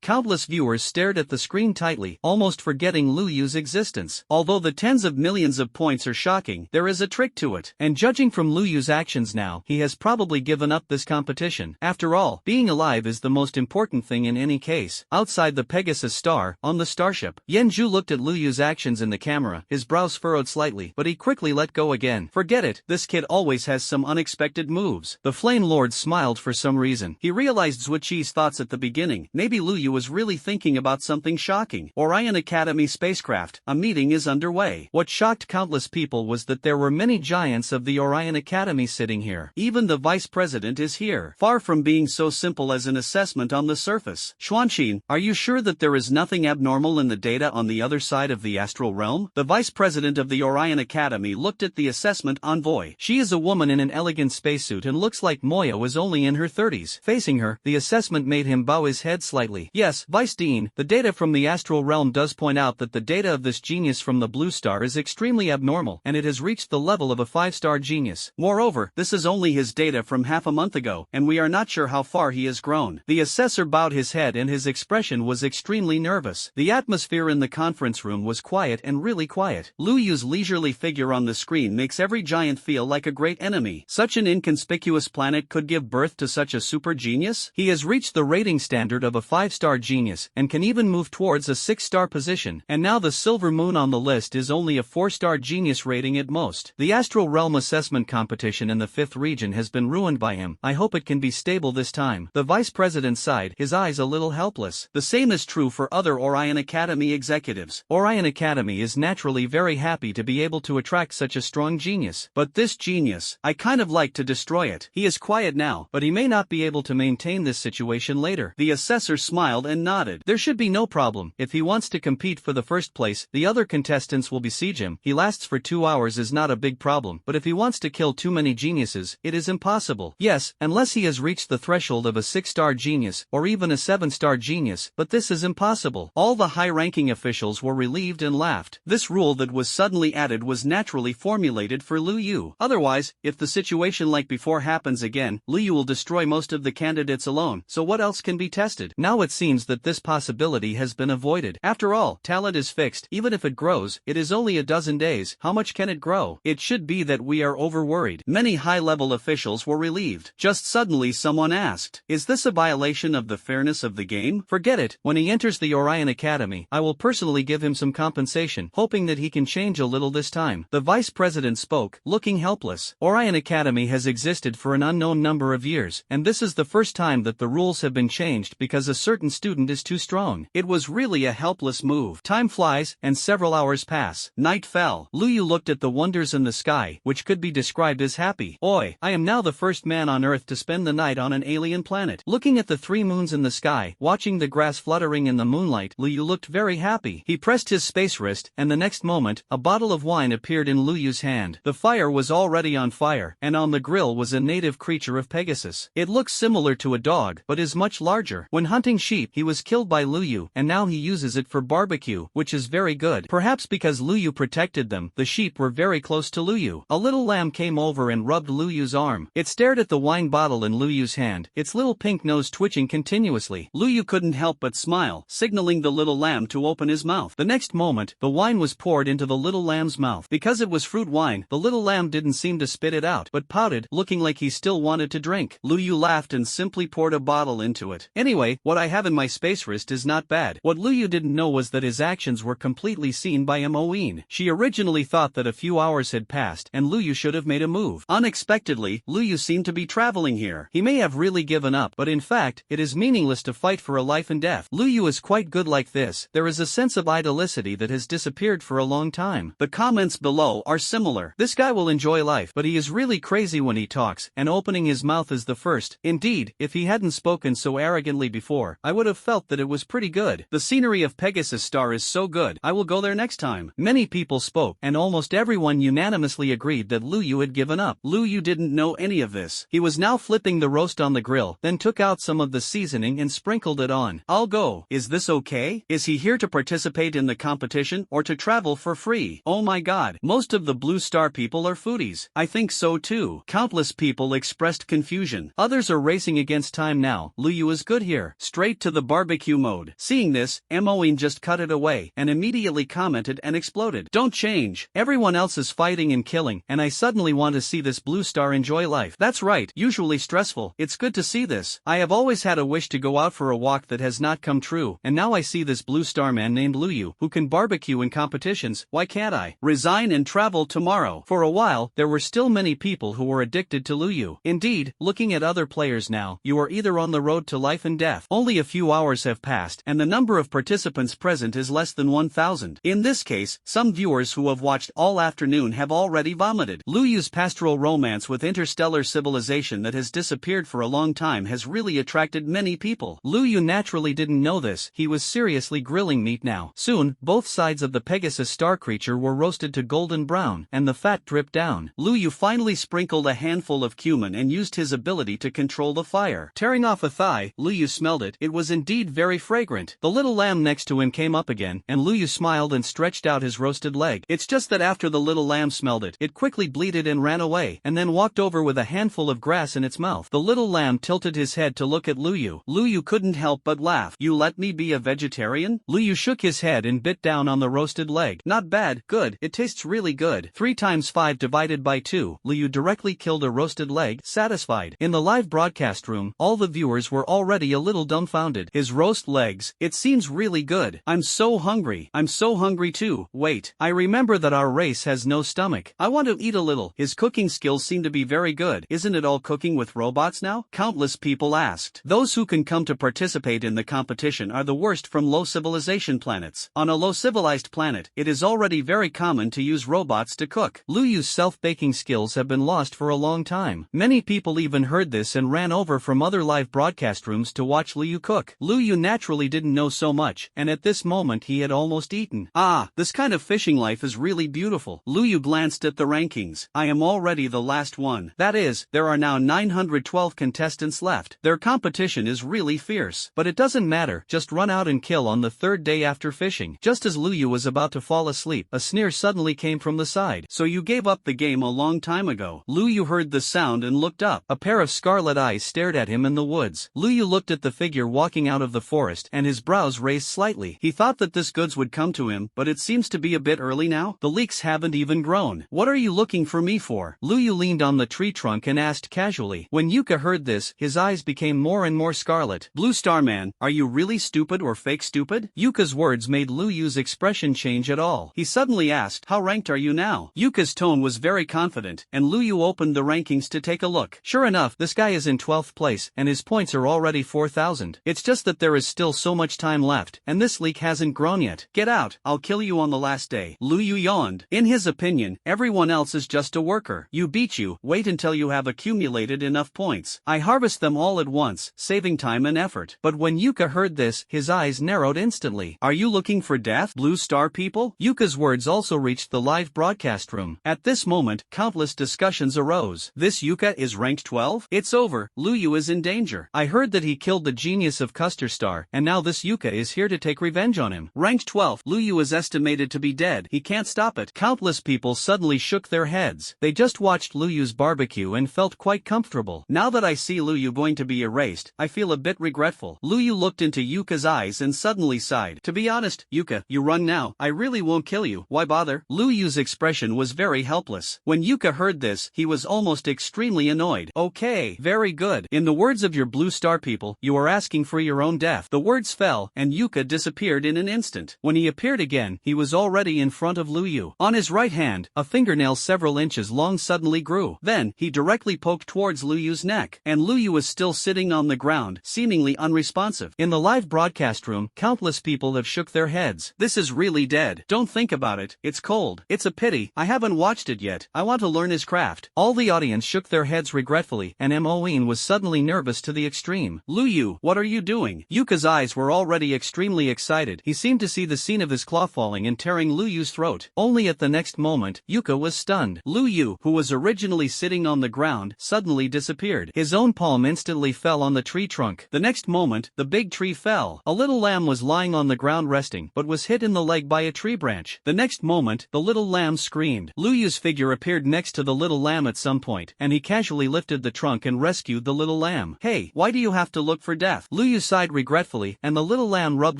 Countless viewers stared at the screen tightly, almost forgetting Lu Yu's existence. Although the tens of millions of points are shocking, there is a trick to it. And judging from Lu Yu's actions now, he has probably given up this competition. After all, being alive is the most important thing in any case. Outside the Pegasus star, on the starship, Yenju looked at Lu Yu's actions in the camera, his brows furrowed slightly, but he quickly let go again. Forget it, this kid always has some unexpected moves. The Flame Lord smiled for some reason. He realized Zuichi's thoughts at the beginning. Maybe Lu Yu was really thinking about something shocking. Orion Academy spacecraft, a meeting is underway. What shocked countless people was that there were many giants of the Orion Academy sitting here. Even the vice president is here. Far from being so simple as an assessment on the surface. Xuanqin, are you sure that there is nothing abnormal in the data on the other side of the astral realm? The vice president of the Orion Academy looked at the assessment envoy. She is a woman in an elegant spacesuit and looks like Moya was only in her 30s. Facing her, the assessment made him bow his head slightly. Yes, Vice Dean, the data from the astral realm does point out that the data of this genius from the Blue Star is extremely abnormal, and it has reached the level of a 5-star genius. Moreover, this is only his data from half a month ago, and we are not sure how far he has grown. The assessor bowed his head and his expression was extremely nervous. The atmosphere in the conference room was quiet and really quiet. Lu Yu's leisurely figure on the screen makes every giant feel like a great enemy. Such an inconspicuous planet could give birth to such a super genius? He has reached the rating standard of a 5-star genius, and can even move towards a 6-star position, and now the Silver Moon on the list is only a 4-star genius rating at most. The Astral Realm assessment competition in the 5th region has been ruined by him. I hope it can be stable this time. The vice president sighed, his eyes a little helpless. The same is true for other Orion Academy executives. Orion Academy is naturally very happy to be able to attract such a strong genius. But this genius, I kind of like to destroy it. He is quiet now, but he may not be able to maintain this situation later. The assessor smiled and nodded. There should be no problem. If he wants to compete for the first place, the other contestants will besiege him. He lasts for 2 hours is not a big problem, but if he wants to kill too many geniuses, it is impossible. Yes, unless he has reached the threshold of a 6-star genius, or even a 7-star genius, but this is impossible. All the high-ranking officials were relieved and laughed. This rule that was suddenly added was naturally formulated for Lu Yu. Otherwise, if the situation like before happens again, Lu Yu will destroy most of the candidates alone, so what else can be tested? Now it seems that this possibility has been avoided. After all, talent is fixed. Even if it grows, it is only a dozen days. How much can it grow? It should be that we are overworried. Many high-level officials were relieved. Just suddenly someone asked, is this a violation of the fairness of the game? Forget it. When he enters the Orion Academy, I will personally give him some compensation, hoping that he can change a little this time. The vice president spoke, looking helpless. Orion Academy has existed for an unknown number of years, and this is the first time that the rules have been changed because a certain student is too strong. It was really a helpless move. Time flies, and several hours pass. Night fell. Luyu looked at the wonders in the sky, which could be described as happy. Oi, I am now the first man on Earth to spend the night on an alien planet. Looking at the 3 moons in the sky, watching the grass fluttering in the moonlight, Luyu looked very happy. He pressed his space wrist, and the next moment, a bottle of wine appeared in Luyu's hand. The fire was already on fire, and on the grill was a native creature of Pegasus. It looks similar to a dog, but is much larger. When hunting sheep, he was killed by Luyu, and now he uses it for barbecue, which is very good. Perhaps because Luyu protected them, the sheep were very close to Luyu. A little lamb came over and rubbed Luyu's arm. It stared at the wine bottle in Luyu's hand, its little pink nose twitching continuously. Luyu couldn't help but smile, signaling the little lamb to open his mouth. The next moment, the wine was poured into the little lamb's mouth. Because it was fruit wine, the little lamb didn't seem to spit it out, but pouted, looking like he still wanted to drink. Luyu laughed and simply poured a bottle into it. Anyway, what I have in my space wrist is not bad. What Luyu didn't know was that his actions were completely seen by Moine. She originally thought that a few hours had passed and Luyu should have made a move. Unexpectedly, Luyu seemed to be traveling here. He may have really given up, but in fact, it is meaningless to fight for a life and death. Luyu is quite good like this. There is a sense of idolicity that has disappeared for a long time. The comments below are similar. This guy will enjoy life, but he is really crazy when he talks, and opening his mouth is the first. Indeed, if he hadn't spoken so arrogantly before, I would have felt that it was pretty good. The scenery of Pegasus Star is so good, I will go there next time. Many people spoke, and almost everyone unanimously agreed that Luyu had given up. Luyu didn't know any of this. He was now flipping the roast on the grill, then took out some of the seasoning and sprinkled it on. I'll go. Is this okay? Is he here to participate in the competition, or to travel for free? Oh my god. Most of the Blue Star people are foodies. I think so too. Countless people expressed confusion. Others are racing against time now. Luyu is good here. Straight to the barbecue mode. Seeing this, Moine just cut it away, and immediately commented and exploded. Don't change. Everyone else is fighting and killing, and I suddenly want to see this Blue Star enjoy life. That's right, usually stressful. It's good to see this. I have always had a wish to go out for a walk that has not come true, and now I see this Blue Star man named Luyu, who can barbecue in competitions. Why can't I? Resign and travel tomorrow. For a while, there were still many people who were addicted to Luyu. Indeed, looking at other players now, you are either on the road to life and death. Only a few hours have passed, and the number of participants present is less than 1,000. In this case, some viewers who have watched all afternoon have already vomited. Luyu's pastoral romance with interstellar civilization that has disappeared for a long time has really attracted many people. Luyu naturally didn't know this. He was seriously grilling meat now. Soon, both sides of the Pegasus star creature were roasted to golden brown, and the fat dripped down. Luyu finally sprinkled a handful of cumin and used his ability to control the fire. Tearing off a thigh, Luyu smelled it. It was indeed very fragrant. The little lamb next to him came up again, and Luyu smiled and stretched out his roasted leg. It's just that after the little lamb smelled it, it quickly bleated and ran away, and then walked over with a handful of grass in its mouth. The little lamb tilted his head to look at Luyu. Luyu couldn't help but laugh. You let me be a vegetarian? Luyu shook his head and bit down on the roasted leg. Not bad, good, it tastes really good. 3 times 5 divided by 2. Luyu directly killed a roasted leg, satisfied. In the live broadcast room, all the viewers were already a little dumbfounded. His roast legs, it seems really good. I'm so hungry. I'm so hungry too. Wait, I remember that our race has no stomach. I want to eat a little. His cooking skills seem to be very good. Isn't it all cooking with robots now? Countless people asked. Those who can come to participate in the competition are the worst from low civilization planets. On a low civilized planet, it is already very common to use robots to cook. Luyu's self-baking skills have been lost for a long time. Many people even heard this and ran over from other live broadcast rooms to watch Luyu cook. Luyu naturally didn't know so much, and at this moment he had almost eaten. Ah, this kind of fishing life is really beautiful. Luyu glanced at the rankings. I am already the last one. That is, there are now 912 contestants left. Their competition is really fierce. But it doesn't matter, just run out and kill on the 3rd day after fishing. Just as Luyu was about to fall asleep, a sneer suddenly came from the side. So you gave up the game a long time ago. Luyu heard the sound and looked up. A pair of scarlet eyes stared at him in the woods. Luyu looked at the figure walking out of the forest, and his brows raised slightly. He thought that this goods would come to him, but it seems to be a bit early now? The leeks haven't even grown. What are you looking for me for? Luyu leaned on the tree trunk and asked casually. When Yuka heard this, his eyes became more and more scarlet. Blue Star Man, are you really stupid or fake stupid? Yuka's words made Luyu's expression change at all. He suddenly asked, how ranked are you now? Yuka's tone was very confident, and Luyu opened the rankings to take a look. Sure enough, this guy is in 12th place, and his points are already 4,000. It's just that there is still so much time left, and this leek hasn't grown yet. Get out, I'll kill you on the last day. Luyu yawned. In his opinion, everyone else is just a worker. You beat you, wait until you have accumulated enough points. I harvest them all at once, saving time and effort. But when Yuka heard this, his eyes narrowed instantly. Are you looking for death, Blue Star people? Yuka's words also reached the live broadcast room. At this moment, countless discussions arose. This Yuka is ranked 12? It's over, Luyu is in danger. I heard that he killed the genius of Custer Star, and now this Yuka is here to take revenge on him. Ranked 12, Luyu is estimated to be dead. He can't stop it. Countless people suddenly shook their heads. They just watched Luyu's barbecue and felt quite comfortable. Now that I see Luyu going to be erased, I feel a bit regretful. Luyu looked into Yuka's eyes and suddenly sighed. To be honest, Yuka, you run now. I really won't kill you. Why bother? Luyu's expression was very helpless. When Yuka heard this, he was almost extremely annoyed. Okay, very good. In the words of your Blue Star people, you are asking for your own death. The words fell, and Yuka disappeared in an instant. When he appeared again, he was already in front of Luyu. On his right hand, a fingernail several inches long suddenly grew. Then, he directly poked towards Luyu's neck, and Luyu was still sitting on the ground, seemingly unresponsive. In the live broadcast room, countless people have shook their heads. This is really dead. Don't think about it. It's cold. It's a pity. I haven't watched it yet. I want to learn his craft. All the audience shook their heads regretfully, and Moin was suddenly nervous to the extreme. Luyu, what are you doing? Yuka's eyes were already extremely excited. He seemed to see the scene of his claw falling and tearing Luyu's throat. Only at the next moment, Yuka was stunned. Luyu, who was originally sitting on the ground, suddenly disappeared. His own palm instantly fell on the tree trunk. The next moment, the big tree fell. A little lamb was lying on the ground resting, but was hit in the leg by a tree branch. The next moment, the little lamb screamed. Luyu's figure appeared next to the little lamb at some point, and he casually lifted the trunk and rescued the little lamb. Hey, why do you have to look for death? Luyu sighed regretfully, and the little lamb rubbed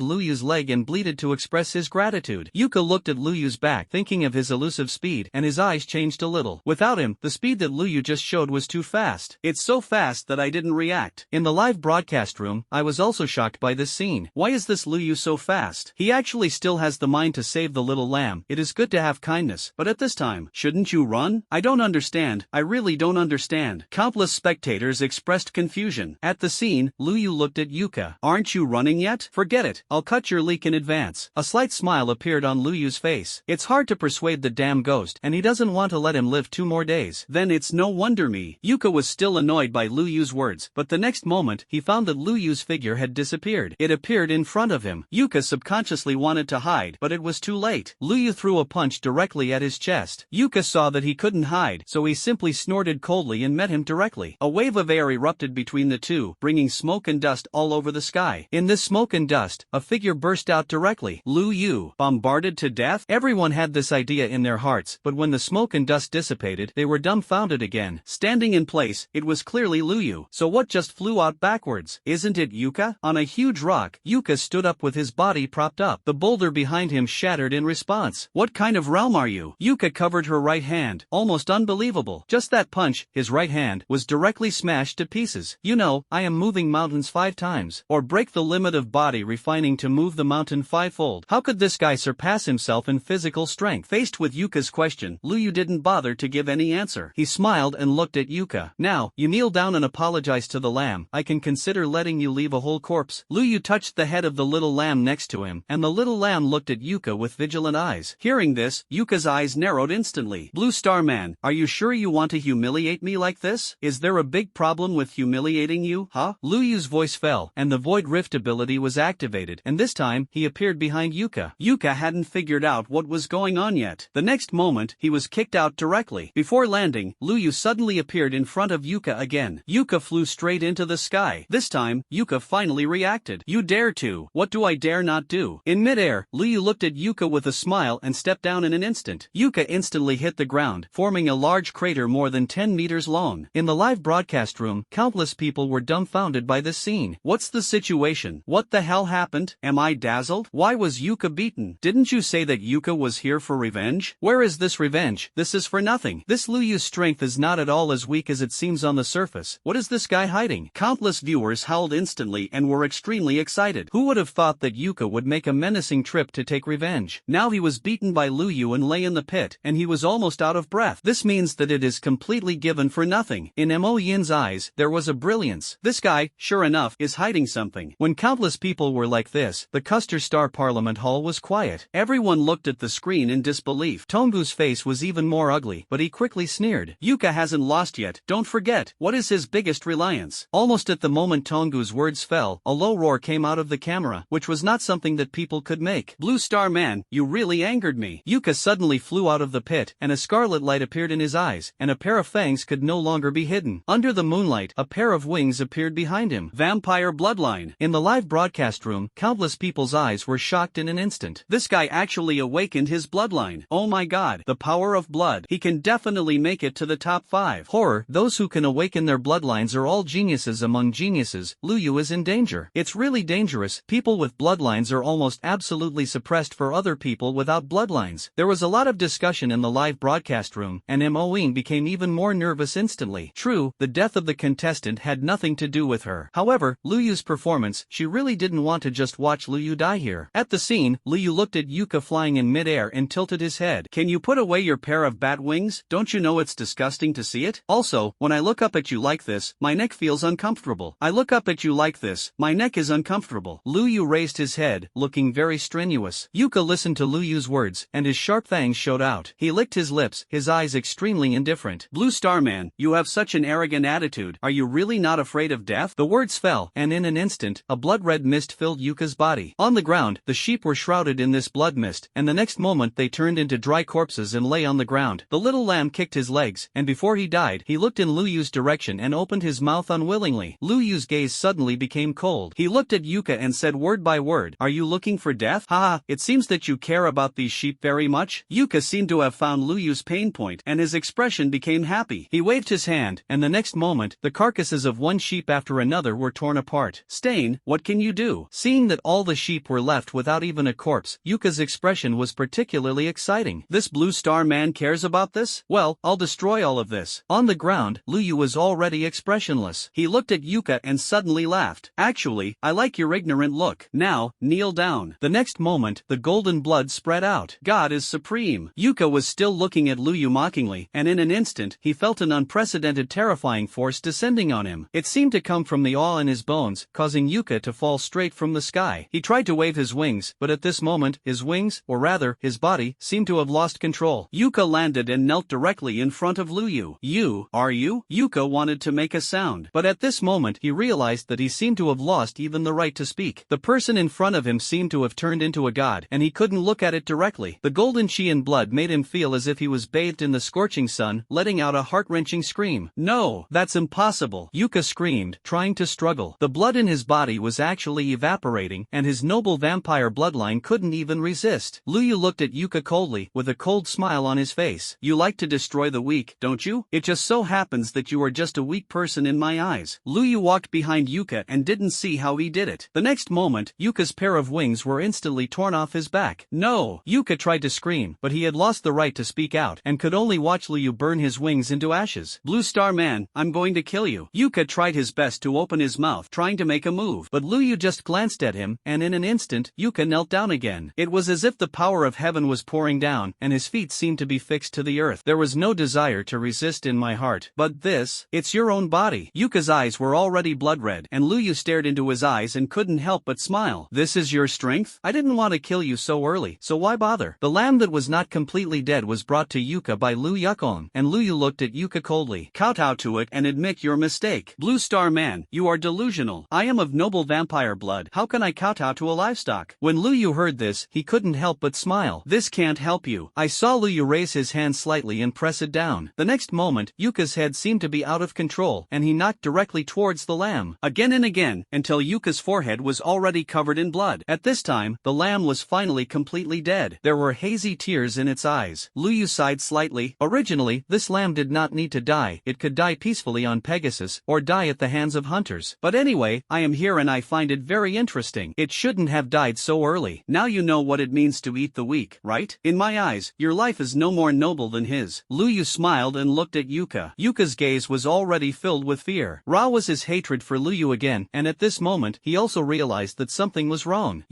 Luyu's leg and bleated to express his gratitude. Yuka looked at Luyu's back, thinking of his elusive speed, and his eyes changed a little. Without him, the speed that Luyu just showed was too fast. It's so fast that I didn't react. In the live broadcast room, I was also shocked by this scene. Why is this Luyu so fast? He actually still has the mind to save the little lamb. It is good to have kindness, but at this time, shouldn't you run? I don't understand. I really don't understand. Countless spectators expressed confusion. At the scene, Luyu looked at Yuka. Aren't you running yet? Forget it. I'll cut your leak in advance. A slight smile appeared on Luyu's face. It's hard to persuade the damn ghost, and he doesn't want to let him live 2 more days. Then it's no wonder me. Yuka was still annoyed by Luyu's words, but the next moment, he found that Luyu's figure had disappeared. It appeared in front of him. Yuka subconsciously wanted to hide, but it was too late. Luyu threw a punch directly at his chest. Yuka saw that he couldn't hide, so he simply snorted coldly and met him directly. A wave of air erupted between the two, bringing smoke and dust all over the sky. In this smoke and dust, a figure burst out directly. Luyu, bombarded to death? Everyone had this idea in their hearts, but when the smoke and dust dissipated, they were dumbfounded again. Standing in place, it was clearly Luyu. So what just flew out backwards? Isn't it Yuka? On a huge rock, Yuka stood up with his body propped up. The boulder behind him shattered in response. What kind of realm are you? Yuka covered her right hand. Almost unbelievable. Just that punch, his right hand, was directly smashed to pieces. You know, I am moving mountains 5 times. Or break the limit of body refining to move the mountain 5-fold. How could this guy surpass himself in physical strength? Faced with Yuka's question, Luyu didn't bother to give any answer. He smiled and looked at Yuka. Now, you kneel down and apologize to the lamb. I can consider letting you leave a whole corpse. Luyu touched the head of the little lamb next to him, and the little lamb looked at Yuka with vigilant eyes. Hearing this, Yuka's eyes narrowed instantly. Blue Star Man, are you sure you want to humiliate me like this? Is there a big problem with humiliating you, huh? Luyu's voice fell, and the void rift ability was activated, and this time, he appeared behind Yuka. Yuka hadn't figured out what was going on yet. The next moment, he was kicked out directly. Before landing, Luyu suddenly appeared in front of Yuka again. Yuka flew straight into the sky. This time, Yuka finally reacted. You dare to. What do I dare not do? In midair, Luyu looked at Yuka with a smile and stepped down in an instant. Yuka instantly hit the ground, forming a large crater more than 10 meters long. In the live broadcast room, countless people were dumbfounded by this scene. What's the situation? What the hell happened? Am I dazzled? Why was Yuka beaten? Didn't you say that Yuka was here for revenge? Where is this revenge? This is for nothing. This Luyu's strength is not at all as weak as it seems on the surface. What is this guy hiding? Countless viewers howled instantly and were extremely excited. Who would have thought that Yuka would make a menacing trip to take revenge? Now he was beaten by Luyu and lay in the pit, and he was almost out of breath. This means that it is completely given for nothing. In Mo Yin's eyes, there was a brilliance. This guy, sure enough, is hiding something. When countless people were like this, the Custer Star Parliament Hall was quiet. Everyone looked at the screen in disbelief. Tonggu's face was even more ugly, but he quickly sneered. Yuka hasn't lost yet, don't forget. What is his biggest reliance? Almost at the moment Tonggu's words fell, a low roar came out of the camera, which was not something that people could make. Blue Star Man, you really angered me. Yuka suddenly flew out of the pit, and a scarlet light appeared in his eyes, and a pair of fangs could no longer be hidden. Under the moonlight, a pair of wings appeared behind him. Vampire bloodline. In the live broadcast room, countless people's eyes were shocked in an instant. This guy actually awakened his bloodline. Oh my god, the power of blood. He can definitely make it to the top 5. Horror, those who can awaken their bloodlines are all geniuses among geniuses. Luyu is in danger. It's really dangerous. People with bloodlines are almost absolutely suppressed for other people without bloodlines. There was a lot of discussion in the live broadcast room, and Mo Ying became even more nervous instantly. True, the death of the contestant had nothing to do with her. However, Luyu's performance, she really didn't want to just watch Luyu die here. At the scene, Luyu looked at Yuka flying in midair and tilted his head. Can you put away your pair of bat wings? Don't you know it's disgusting to see it? Also, when I look up at you like this, my neck feels uncomfortable. I look up at you like this, my neck is uncomfortable. Luyu raised his head, looking very strenuous. Yuka listened to Luyu's words, and his sharp fangs showed out. He licked his lips, his eyes extremely indifferent. Blue Star Man, you have such an arrogant attitude. Are you really not afraid of death? The words fell, and in an instant, a blood-red mist filled Yuka's body. On the ground, the sheep were shrouded in this blood mist, and the next moment they turned into dry corpses and lay on the ground. The little lamb kicked his legs, and before he died, he looked in Luyu's direction and opened his mouth unwillingly. Luyu's gaze suddenly became cold. He looked at Yuka and said word by word, "Are you looking for death? Haha, it seems that you care about these sheep very much." Yuka seemed to have found Luyu's pain point, and his expression became happy. He waved his hand, and the next moment, the carcasses of one sheep after another were torn apart. Stain, what can you do? Seeing that all the sheep were left without even a corpse, Yuka's expression was particularly exciting. This Blue Star Man cares about this? Well, I'll destroy all of this. On the ground, Luyu was already expressionless. He looked at Yuka and suddenly laughed. Actually, I like your ignorant look. Now, kneel down. The next moment, the golden blood spread out. God is supreme. Yuka was still looking at Luyu mockingly, and in an instant, he felt an unprecedented terrifying force descending on him. It seemed to come from the awe in his bones, causing Yuka to fall straight from the sky. He tried to wave his wings, but at this moment, his wings, or rather, his body, seemed to have lost control. Yuka landed and knelt directly in front of Luyu. "You, are you?" Yuka wanted to make a sound, but at this moment, he realized that he seemed to have lost even the right to speak. The person in front of him seemed to have turned into a god, and he couldn't look at it directly. The golden chi and blood made him feel as if he was bathed in the scorching sun, letting out a heart-wrenching scream. "No, that's impossible!" Yuka screamed, trying to struggle. The blood in his body was actually evaporating, and his noble vampire bloodline couldn't even resist. Luyu looked at Yuka coldly, with a cold smile on his face. "You like to destroy the weak, don't you? It just so happens that you are just a weak person in my eyes." Luyu walked behind Yuka and didn't see how he did it. The next moment, Yuka's pair of wings were instantly torn off his back. "No!" Yuka tried to scream, but he had lost the right to speak out, and could only watch Luyu burn his wings into ashes. "Blue Star Man, I'm going to kill you." Yuka tried his best to open his mouth, trying to make a move, but Luyu just glanced at him, and in an instant, Yuka knelt down again. It was as if the power of heaven was pouring down, and his feet seemed to be fixed to the earth. There was no desire to resist in my heart. "But this, it's your own body." Yuka's eyes were already blood red, and Luyu stared into his eyes and couldn't help but smile. "This is your strength? I didn't want to kill you so early, so why bother?" The lamb that was not completely dead was brought to Yuka by Lu Yukon, and Luyu looked at Yuka coldly. "Kowtow to it and admit your mistake." "Blue Star Man, you are delusional. I am of noble vampire blood. How can I kowtow to a livestock?" When Luyu heard this, he couldn't help but smile. "This can't help you." I saw Luyu raise his hand slightly and press it down. The next moment, Yuka's head seemed to be out of control, and he knocked directly towards the lamb. Again and again, until Yuka's forehead was already covered in blood. At this time, the lamb was finally completely dead. There were hazy tears in its eyes. Luyu sighed slightly. Originally, this lamb did not need to die. It could die peacefully on Pegasus, or die at the hands of hunters. But anyway, I am here and I find it very interesting. It shouldn't have died so early. Now you know what it means to eat the weak, right? In my eyes, your life is no more noble than his. Lu Yu smiled and looked at Yuka. Yuka's gaze was already filled with fear. Raw was his hatred for Lu Yu again, and at this moment, he also realized that something was wrong.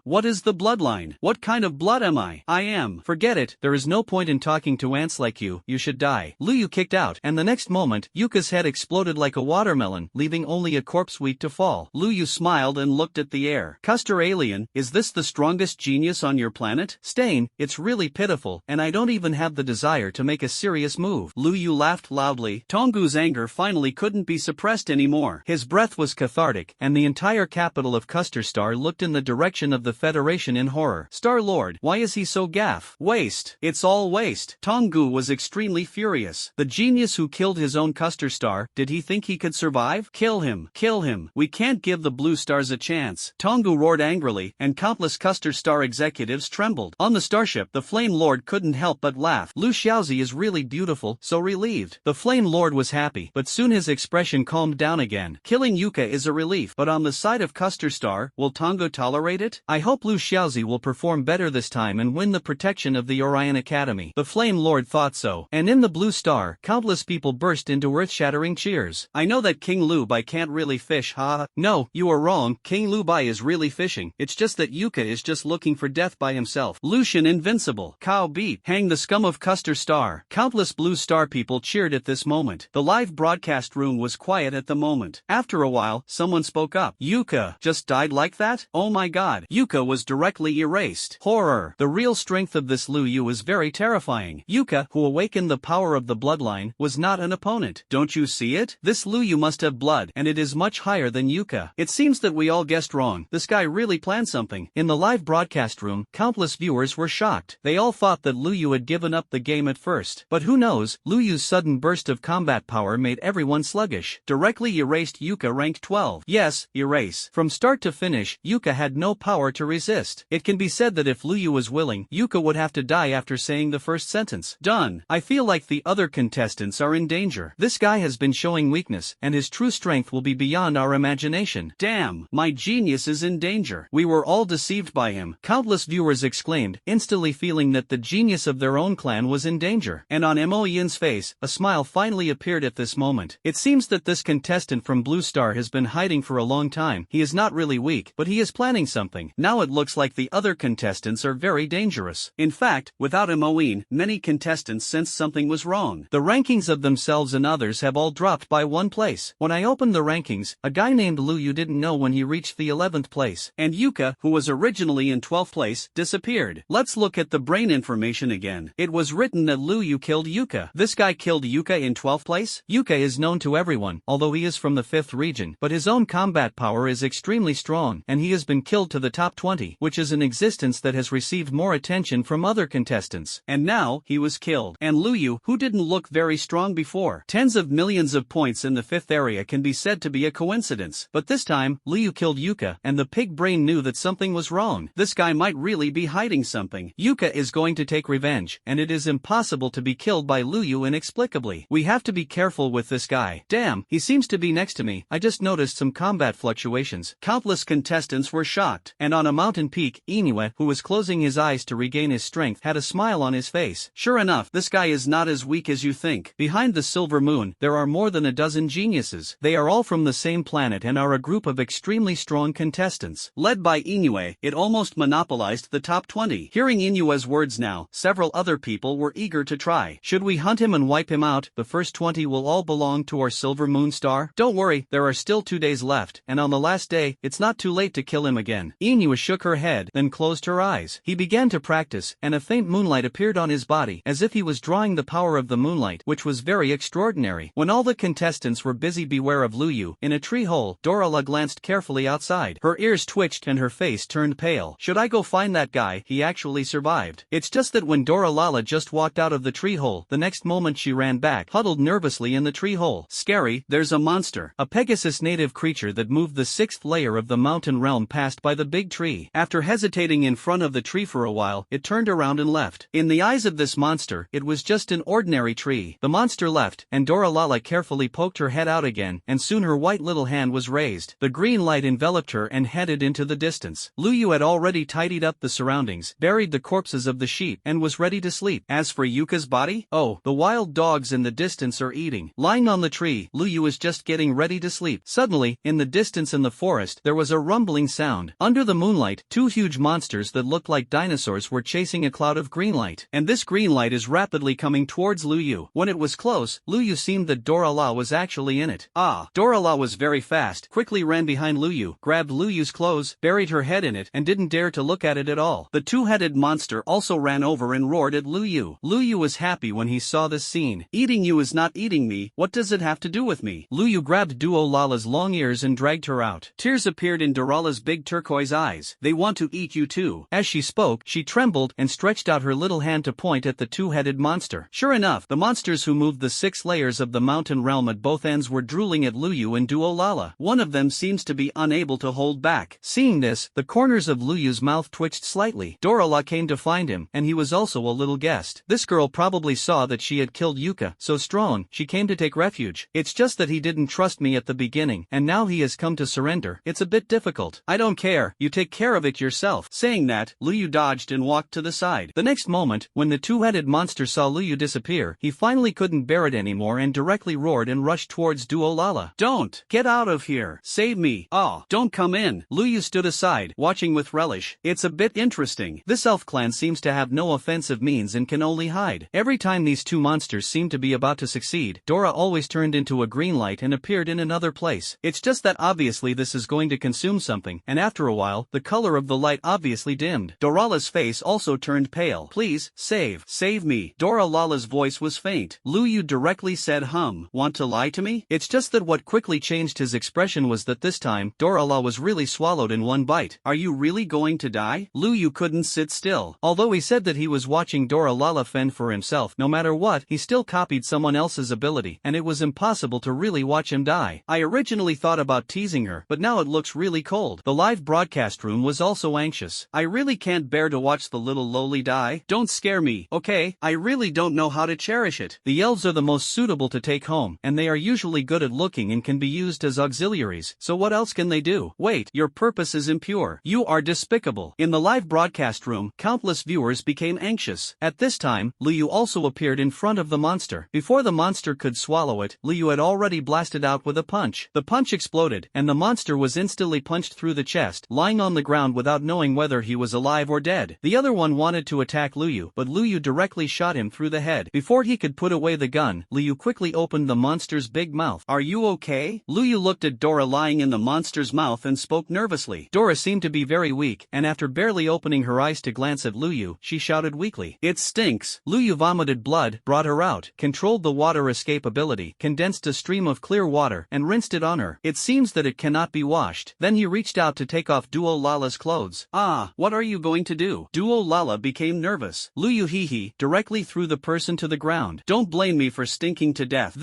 What is the bloodline? What kind of blood am I? I am. Forget it, there is no point in talking to ants like you should die. Lu Yu kicked out, and the next moment, Yuka's head exploded like a watermelon, leaving only a corpse wheat to fall. Lu Yu smiled and looked at the air. Custer alien, is this the strongest genius on your planet? Stain, it's really pitiful, and I don't even have the desire to make a serious move. Lu Yu laughed loudly. Tonggu's anger finally couldn't be suppressed anymore. His breath was cathartic, and the entire capital of Custer Star looked in the direction of the Federation in horror. Star-Lord, why is he so gaff? Waste. It's all waste. Tonggu was extremely furious. The genius who killed his own Custer Star, did he think he could survive? Kill him. Kill him. We can't give the Blue Stars a chance. Tonggu roared angrily, and countless Custer Star executives trembled. On the starship, the Flame Lord couldn't help but laugh. Lu Xiaozi is really beautiful, so relieved. The Flame Lord was happy, but soon his expression calmed down again. Killing Yuka is a relief, but on the side of Custer Star, will Tonggu tolerate it? I hope Lu Xiaozi will perform better this time and win the protection of the Orion Academy. The Flame Lord thought so, and in the Blue Star, countless people burst into earth-shattering cheers. I know that King Lu Bai can't really fish, ha? No, you are wrong, King Lu Bai is really fishing, it's just that Yuka is just looking for death by himself. Lucian invincible. Cow beat. Hang the scum of Custer Star. Countless Blue Star people cheered at this moment. The live broadcast room was quiet at the moment. After a while, someone spoke up. Yuka just died like that? Oh my god. Yuka was directly erased. Horror. The real strength of this Lu Yu is very terrifying. Yuka, who awakened the power of the bloodline, was not an opponent. Don't you see it? This Lu Yu must have blood, and it is much higher than Yuka. It seems that we all guessed wrong. This guy really planned something. In the live broadcast room, countless viewers were shocked. They all thought that Lu Yu had given up the game at first. But who knows, Lu Yu's sudden burst of combat power made everyone sluggish. Directly erased Yuka ranked 12. Yes, erase. From start to finish, Yuka had no power to resist. It can be said that if Lu Yu was willing, Yuka would have to die after saying the first sentence. Done. I feel like the other contestants are in danger. This guy has been showing weakness, and his true strength will be beyond our imagination. Damn, my genius is in danger. We were all deceived by him. Countless viewers exclaimed, instantly feeling that the genius of their own clan was in danger. And on Mo Yin's face, a smile finally appeared at this moment. It seems that this contestant from Blue Star has been hiding for a long time. He is not really weak, but he is planning something. Now it looks like the other contestants are very dangerous. In fact, without Mo Yin, many contestants sensed something was wrong. The rankings of themselves and others have all dropped by 1 place. When I opened the rankings, a guy named Lu Yu didn't know when he reached the 11th place. And Yuka, who was originally in 12th place, disappeared. Let's look at the brain information again. It was written that Lu Yu killed Yuka. This guy killed Yuka in 12th place? Yuka is known to everyone, although he is from the 5th region, but his own combat power is extremely strong, and he has been killed to the top 20, which is an existence that has received more attention from other contestants. And now, he was killed. And Lu Yu, who didn't look very strong before. Tens of millions of points in the 5th area can be said to be a coincidence. But this time, Lu Yu killed Yuka, and the pig brain knew that something was wrong. This guy might really be hiding something. Yuka is going to take revenge, and it is impossible to be killed by Lu Yu inexplicably. We have to be careful with this guy. Damn, he seems to be next to me. I just noticed some combat fluctuations. Countless contestants were shocked, and on a mountain peak, Inoue, who was closing his eyes to regain his strength, had a smile on his face. Sure enough, this guy is not as weak as you think. Behind the silver moon, there are more than a dozen geniuses. They are all from the same planet and are a group of extremely strong contestants. Led by Inoue, it almost monopolized the top 20. Hearing Inoue's words now, several other people were eager to try. Should we hunt him and wipe him out? The first 20 will all belong to our silver moon star? Don't worry, there are still 2 days left, and on the last day, it's not too late to kill him again. Inoue shook her head, then closed her eyes. He began to practice, and a faint moonlight appeared on his body, as if he was drawing the power of the moonlight, which was very extraordinary. When all the contestants were busy beware of Lu Yu, in a tree hole, Dorala glanced carefully outside. Her ears twitched and her face turned pale. Should I go find that guy? He actually survived. It's just that when Dorala just walked out of the tree hole, the next moment she ran back, huddled nervously in the tree hole. Scary, there's a monster. A Pegasus native creature that moved the 6th layer of the mountain realm passed by the big tree. After hesitating in front of the tree for a while, it turned around and left. In the eyes of this monster, it was just an ordinary tree. The monster left, and Dorala carefully poked her head out again, and soon her white little hand was raised. The green light enveloped her and headed into the distance. Lu Yu had already tidied up up the surroundings, buried the corpses of the sheep, and was ready to sleep. As for Yuka's body, oh, the wild dogs in the distance are eating. Lying on the tree, Luyu was just getting ready to sleep. Suddenly, in the distance in the forest, there was a rumbling sound. Under the moonlight, two huge monsters that looked like dinosaurs were chasing a cloud of green light. And this green light is rapidly coming towards Luyu. When it was close, Luyu seemed that Dora-la was actually in it. Dora-la was very fast, quickly ran behind Luyu, grabbed Luyu's clothes, buried her head in it, and didn't dare to look at it at all. The two-headed monster also ran over and roared at Luyu. Luyu was happy when he saw this scene. Eating you is not eating me, what does it have to do with me? Luyu grabbed Duo-lala's long ears and dragged her out. Tears appeared in Dora-la's big turquoise eyes. They want to eat you too. As she spoke, she trembled and stretched out her little hand to point at the two-headed monster. Sure enough, the monsters who moved the 6 layers of the mountain realm at both ends were drooling at Luyu and Duo-lala. One of them seems to be unable to hold back. Seeing this, the corners of Luyu's mouth twitched slightly. Dora-la came to find him, and he was also a little guest. This girl probably saw that she had killed Yuka, so strong, she came to take refuge. It's just that he didn't trust me at the beginning, and now he has come to surrender. It's a bit difficult. I don't care, you take care of it yourself. Saying that, Luyu dodged and walked to the side. The next moment, when the two-headed monster saw Luyu disappear, he finally couldn't bear it anymore and directly roared and rushed towards Duo-lala. Don't! Get out of here! Save me! Don't come in! Luyu stood aside, watching with relish. It's a bit interesting. This elf clan seems to have no offensive means and can only hide. Every time these two monsters seemed to be about to succeed, Dora always turned into a green light and appeared in another place. It's just that obviously this is going to consume something, and after a while, the color of the light obviously dimmed. Dora-lala's face also turned pale. Please, save me. Dora-lala's voice was faint. Luyu directly said want to lie to me? It's just that what quickly changed his expression was that this time, Dora-la was really swallowed in one bite. Are you really going to die? Luyu couldn't sit still. Although he said that he was watching Dora-la fend for himself, no matter what, he still copied someone else's ability, and it was impossible to really watch him die. I originally thought about teasing her, but now it looks really cold. The live broadcast room was also anxious. I really can't bear to watch the little lowly die. Don't scare me, okay? I really don't know how to cherish it. The elves are the most suitable to take home, and they are usually good at looking and can be used as auxiliaries, so what else can they do? Wait, your purpose is impure. You are despicable. In the live broadcast room, countless viewers became anxious. At this time, Luyu also appeared in front of the monster. Before the monster could swallow it, Luyu had already blasted out with a punch. The punch exploded, and the monster was instantly punched through the chest, lying on the ground without knowing whether he was alive or dead. The other one wanted to attack Luyu, but Luyu directly shot him through the head. Before he could put away the gun, Luyu quickly opened the monster's big mouth. Are you okay? Luyu looked at Dora lying in the monster's mouth and spoke nervously. Dora seemed to be very weak, and after barely opening her eyes to glance at Luyu, she shouted weakly, "It stinks." Luyu vomited blood, brought her out, controlled the water escape ability, condensed a stream of clear water, and rinsed it on her. It seems that it cannot be washed. Then he reached out to take off Duo-lala's clothes. What are you going to do? Duo-lala became nervous. Luyu hee directly threw the person to the ground. Don't blame me for stinking to death.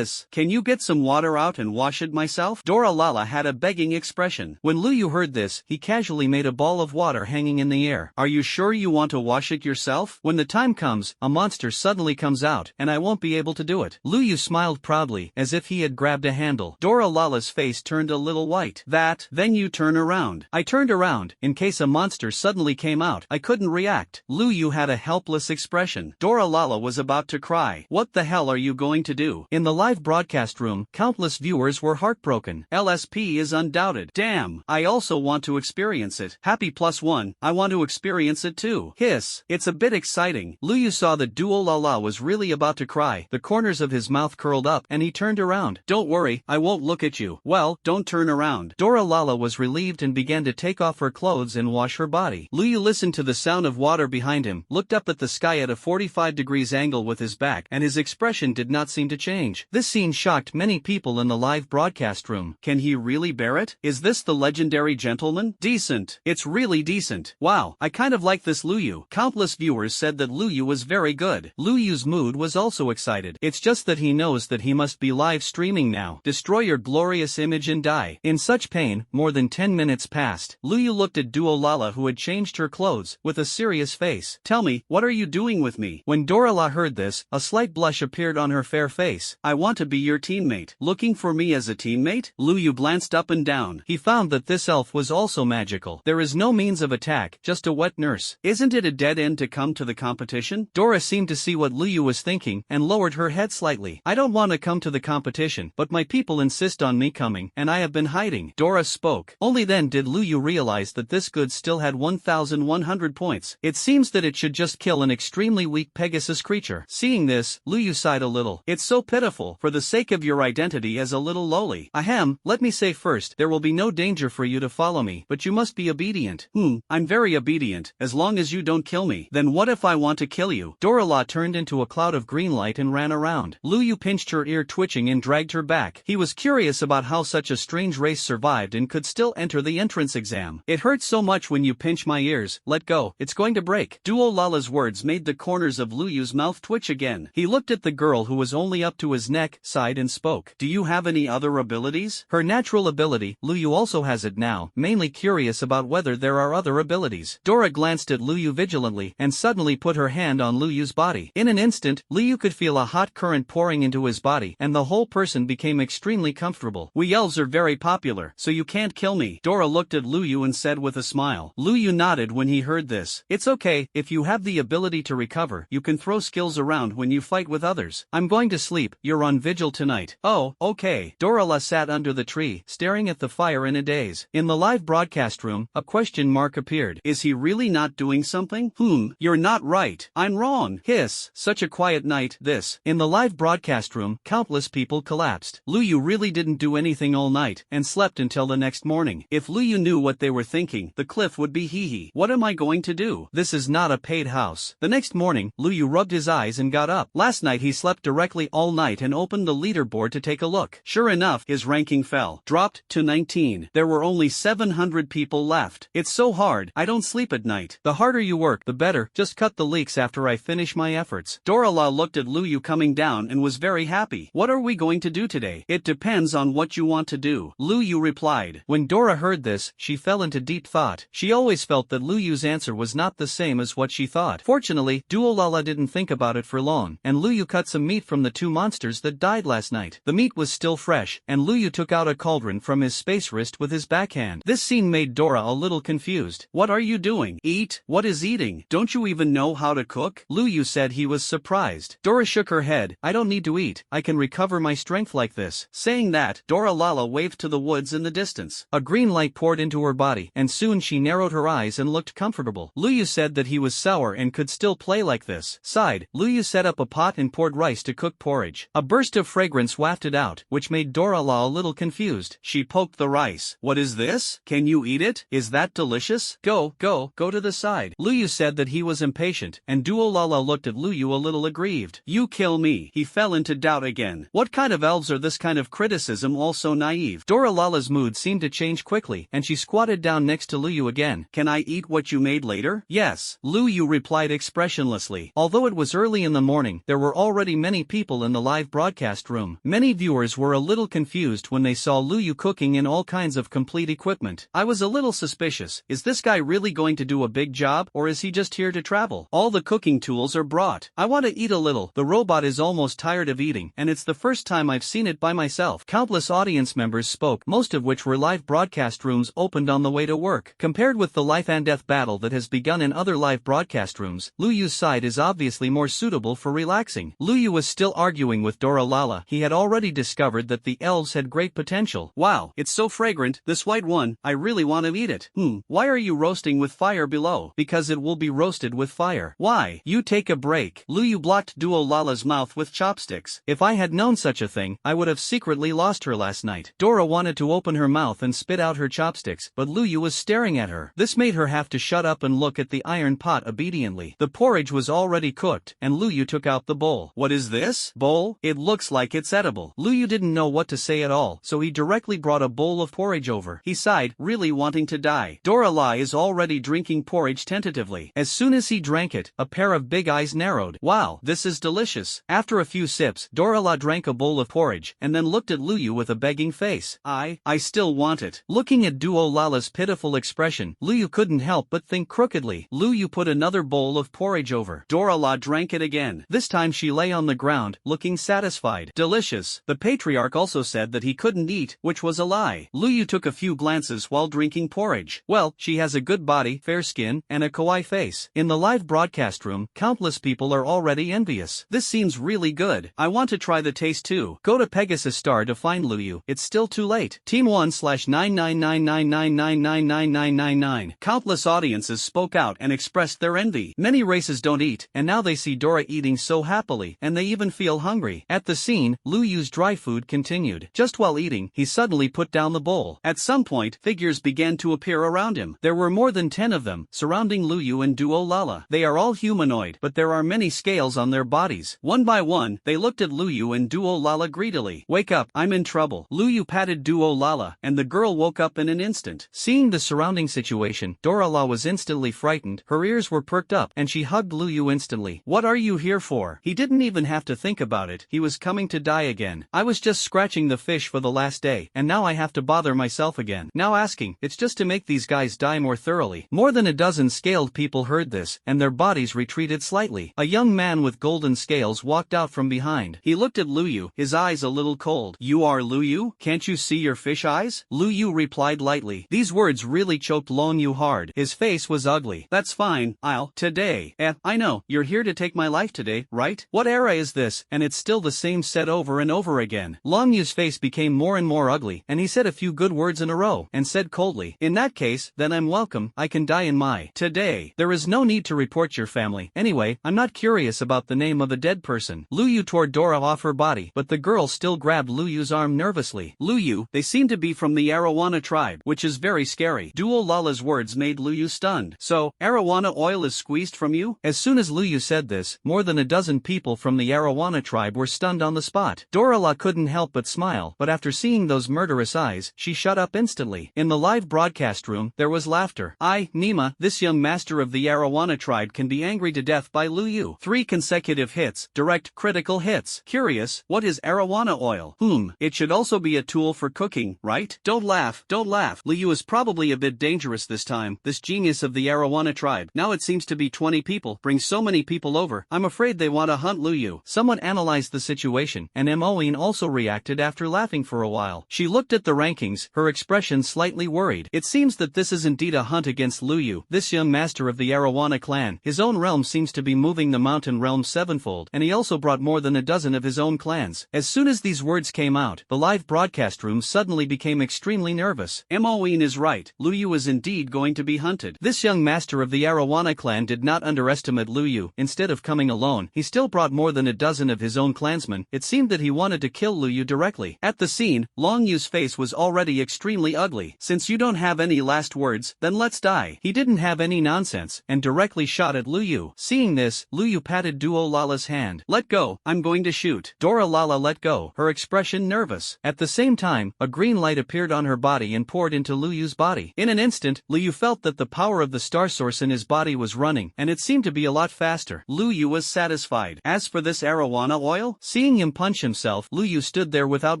Can you get some water out and wash it myself? Dora-lala had a begging expression. When Luyu heard this, he casually made a ball of water hanging in the air. Are you sure you want to wash it yourself? When the time comes, a monster suddenly comes out, and I won't be able to do it. Luyu smiled proudly, as if he had grabbed a handle. Dora-lala's face turned a little white. Then you turn around. I turned around, in case a monster suddenly came out. I couldn't react. Luyu had a helpless expression. Dora-lala was about to cry. What the hell are you going to do? In the live broadcast room, countless viewers were heartbroken. LSP is undoubted. Damn, I also want to experience it. Happy +1, I want to experience it too. Hiss, it's a bit exciting. Luyu saw that Duo-lala was really about to cry. The corners of his mouth curled up, and he turned around. Don't worry, I won't look at you. Well, don't turn around. Dora-lala was relieved and began to take off her clothes and wash her body. Luyu listened to the sound of water behind him, looked up at the sky at a 45 degrees angle with his back, and his expression did not seem to change. This scene shocked many people in the live broadcast room. Can he really bear it? Is this the legendary gentleman? Decent. It's really decent. Wow, I kind of like this Luyu. Countless viewers said that Luyu was very good. Luyu's mood was also excited. It's just that he knows that he must be live streaming now. Destroy your glorious image and die. In such pain, more than 10 minutes passed. Luyu looked at Duo-lala, who had changed her clothes, with a serious face. Tell me, what are you doing with me? When Dora-la heard this, a slight blush appeared on her fair face. I want to be your teammate. Looking for me as a teammate? Luyu glanced up and down. He found that this elf was also magical. There is no means of attack back, just a wet nurse. Isn't it a dead end to come to the competition? Dora seemed to see what Luyu was thinking and lowered her head slightly. I don't want to come to the competition, but my people insist on me coming, and I have been hiding. Dora spoke. Only then did Luyu realize that this good still had 1,100 points. It seems that it should just kill an extremely weak Pegasus creature. Seeing this, Luyu sighed a little. It's so pitiful. For the sake of your identity as a little lowly. Ahem, let me say first, there will be no danger for you to follow me, but you must be obedient. I'm very obedient, as long as you don't kill me. Then what if I want to kill you? Dorala turned into a cloud of green light and ran around. Luyu pinched her ear twitching and dragged her back. He was curious about how such a strange race survived and could still enter the entrance exam. It hurts so much when you pinch my ears. Let go, it's going to break. Duolala's words made the corners of Luyu's mouth twitch again. He looked at the girl who was only up to his neck, sighed and spoke. Do you have any other abilities? Her natural ability, Luyu also has it now, mainly curious about whether there are other abilities. Dora glanced at Luyu vigilantly and suddenly put her hand on Luyu's body. In an instant, Luyu could feel a hot current pouring into his body and the whole person became extremely comfortable. We elves are very popular, so you can't kill me. Dora looked at Luyu and said with a smile. Luyu nodded when he heard this. It's okay, if you have the ability to recover, you can throw skills around when you fight with others. I'm going to sleep, you're on vigil tonight. Oh, okay. Dorala sat under the tree, staring at the fire in a daze. In the live broadcast room, a question mark appeared. Is he really not doing something? You're not right. I'm wrong. Hiss. Such a quiet night, this. In the live broadcast room, countless people collapsed. Luyu really didn't do anything all night, and slept until the next morning. If Luyu knew what they were thinking, the cliff would be hee-hee. What am I going to do? This is not a paid house. The next morning, Luyu rubbed his eyes and got up. Last night he slept directly all night and opened the leaderboard to take a look. Sure enough, his ranking fell. Dropped to 19. There were only 700 people left. It's so hard, I don't sleep at night. The harder you work, the better. Just cut the leaks after I finish my efforts. Dorala looked at Luyu coming down and was very happy. What are we going to do today? It depends on what you want to do. Luyu replied. When Dora heard this, she fell into deep thought. She always felt that Luyu's answer was not the same as what she thought. Fortunately, Duolala didn't think about it for long, and Luyu cut some meat from the two monsters that died last night. The meat was still fresh, and Luyu took out a cauldron from his space wrist with his backhand. This scene made Dora a little confused. What are you doing? Eat? What is eating? Don't you even know how to cook? Luyu said he was surprised. Dora shook her head. I don't need to eat. I can recover my strength like this. Saying that, Dorala waved to the woods in the distance. A green light poured into her body, and soon she narrowed her eyes and looked comfortable. Luyu said that he was sour and could still play like this. Sighed, Luyu set up a pot and poured rice to cook porridge. A burst of fragrance wafted out, which made Dorala a little confused. She poked the rice. What is this? Can you eat it? Is that delicious? Go to the side. Luyu said that he was impatient, and Duolala looked at Luyu a little aggrieved. You kill me. He fell into doubt again. What kind of elves are this kind of criticism all so naive? Dorala's mood seemed to change quickly, and she squatted down next to Luyu again. Can I eat what you made later? Yes. Luyu replied expressionlessly. Although it was early in the morning, there were already many people in the live broadcast room. Many viewers were a little confused when they saw Luyu cooking in all kinds of complete equipment. I was a little suspicious. Is this guy really going to do a big job, or is he just here to travel? All the cooking tools are brought. I want to eat a little. The robot is almost tired of eating, and it's the first time I've seen it by myself. Countless audience members spoke, most of which were live broadcast rooms opened on the way to work. Compared with the life and death battle that has begun in other live broadcast rooms, Luyu's side is obviously more suitable for relaxing. Luyu was still arguing with Dorala. He had already discovered that the elves had great potential. Wow, it's so fragrant, this white one, I really want to eat it. Why are you roasting with fire below? Because it will be roasted with fire. Why? You take a break. Luyu blocked Duolala's mouth with chopsticks. If I had known such a thing, I would have secretly lost her last night. Dora wanted to open her mouth and spit out her chopsticks, but Luyu was staring at her. This made her have to shut up and look at the iron pot obediently. The porridge was already cooked, and Luyu took out the bowl. What is this? Bowl? It looks like it's edible. Luyu didn't know what to say at all, so he directly brought a bowl of porridge over. He sighed, really wanting to die. Dorala is already drinking porridge tentatively. As soon as he drank it, a pair of big eyes narrowed. Wow, this is delicious. After a few sips, Dorala drank a bowl of porridge, and then looked at Luyu with a begging face. I still want it. Looking at Duolala's pitiful expression, Luyu couldn't help but think crookedly. Luyu put another bowl of porridge over. Dorala drank it again. This time she lay on the ground, looking satisfied. Delicious. The patriarch also said that he couldn't eat, which was a lie. Luyu took a few glances while drinking porridge. Well, she has a good good body, fair skin, and a kawaii face. In the live broadcast room, countless people are already envious. This seems really good. I want to try the taste too. Go to Pegasus Star to find Luyu. It's still too late. Team 1/99999999999. Countless audiences spoke out and expressed their envy. Many races don't eat, and now they see Dora eating so happily, and they even feel hungry. At the scene, Luyu's dry food continued. Just while eating, he suddenly put down the bowl. At some point, figures began to appear around him. There were more than 10 of them, surrounding Luyu and Duo Lala. They are all humanoid, but there are many scales on their bodies. One by one, they looked at Luyu and Duo Lala greedily. "Wake up, I'm in trouble." Luyu patted Duo Lala, and the girl woke up in an instant. Seeing the surrounding situation, Dora La was instantly frightened, her ears were perked up, and she hugged Luyu instantly. "What are you here for?" He didn't even have to think about it, he was coming to die again. "I was just scratching the fish for the last day, and now I have to bother myself again. Now asking, it's just to make these guys die more thoroughly." More than a dozen scaled people heard this, and their bodies retreated slightly. A young man with golden scales walked out from behind. He looked at Luyu, his eyes a little cold. "You are Luyu? Can't you see your fish eyes?" Luyu replied lightly. These words really choked Luyu hard. His face was ugly. "That's fine, today. I know, you're here to take my life today, right? What era is this?" And it's still the same said over and over again. Longyu's face became more and more ugly, and he said a few good words in a row, and said coldly, "In that case, then I'm welcome, I can die in my today. There is no need to report your family. Anyway, I'm not curious about the name of a dead person." Luyu tore Dora off her body, but the girl still grabbed Luyu's arm nervously. "Luyu, they seem to be from the Arowana tribe, which is very scary." Duo Lala's words made Luyu stunned. "So, Arowana oil is squeezed from you?" As soon as Luyu said this, more than a dozen people from the Arowana tribe were stunned on the spot. Dora La couldn't help but smile, but after seeing those murderous eyes, she shut up instantly. In the live broadcast room, there was laughter. Nima, this young master of the Arowana tribe can be angry to death by Luyu. 3 consecutive hits, direct critical hits. Curious, what is Arowana oil? It should also be a tool for cooking, right? Don't laugh, don't laugh. Luyu is probably a bit dangerous this time, this genius of the Arowana tribe. Now it seems to be 20 people, bring so many people over, I'm afraid they want to hunt Luyu. Someone analyzed the situation, and Moeen also reacted after laughing for a while. She looked at the rankings, her expression slightly worried. It seems that this is indeed a hunt against Luyu, this young master of the Arowana clan. His own realm seems to be moving the mountain realm sevenfold, and he also brought more than a dozen of his own clans. As soon as these words came out, the live broadcast room suddenly became extremely nervous. Moeen is right, Luyu is indeed going to be hunted. This young master of the Arowana clan did not underestimate Luyu. Instead of coming alone, he still brought more than a dozen of his own clansmen. It seemed that he wanted to kill Luyu directly. At the scene, Longyu's face was already extremely ugly. "Since you don't have any last words, then let's die." He didn't have any nonsense, and directly shot at Luyu. Seeing this, Luyu patted Duo Lala's hand. "Let go, I'm going to shoot." Dora Lala let go, her expression nervous. At the same time, a green light appeared on her body and poured into Luyu's body. In an instant, Luyu felt that the power of the star source in his body was running, and it seemed to be a lot faster. Luyu was satisfied. As for this Arowana oil, seeing him punch himself, Luyu stood there without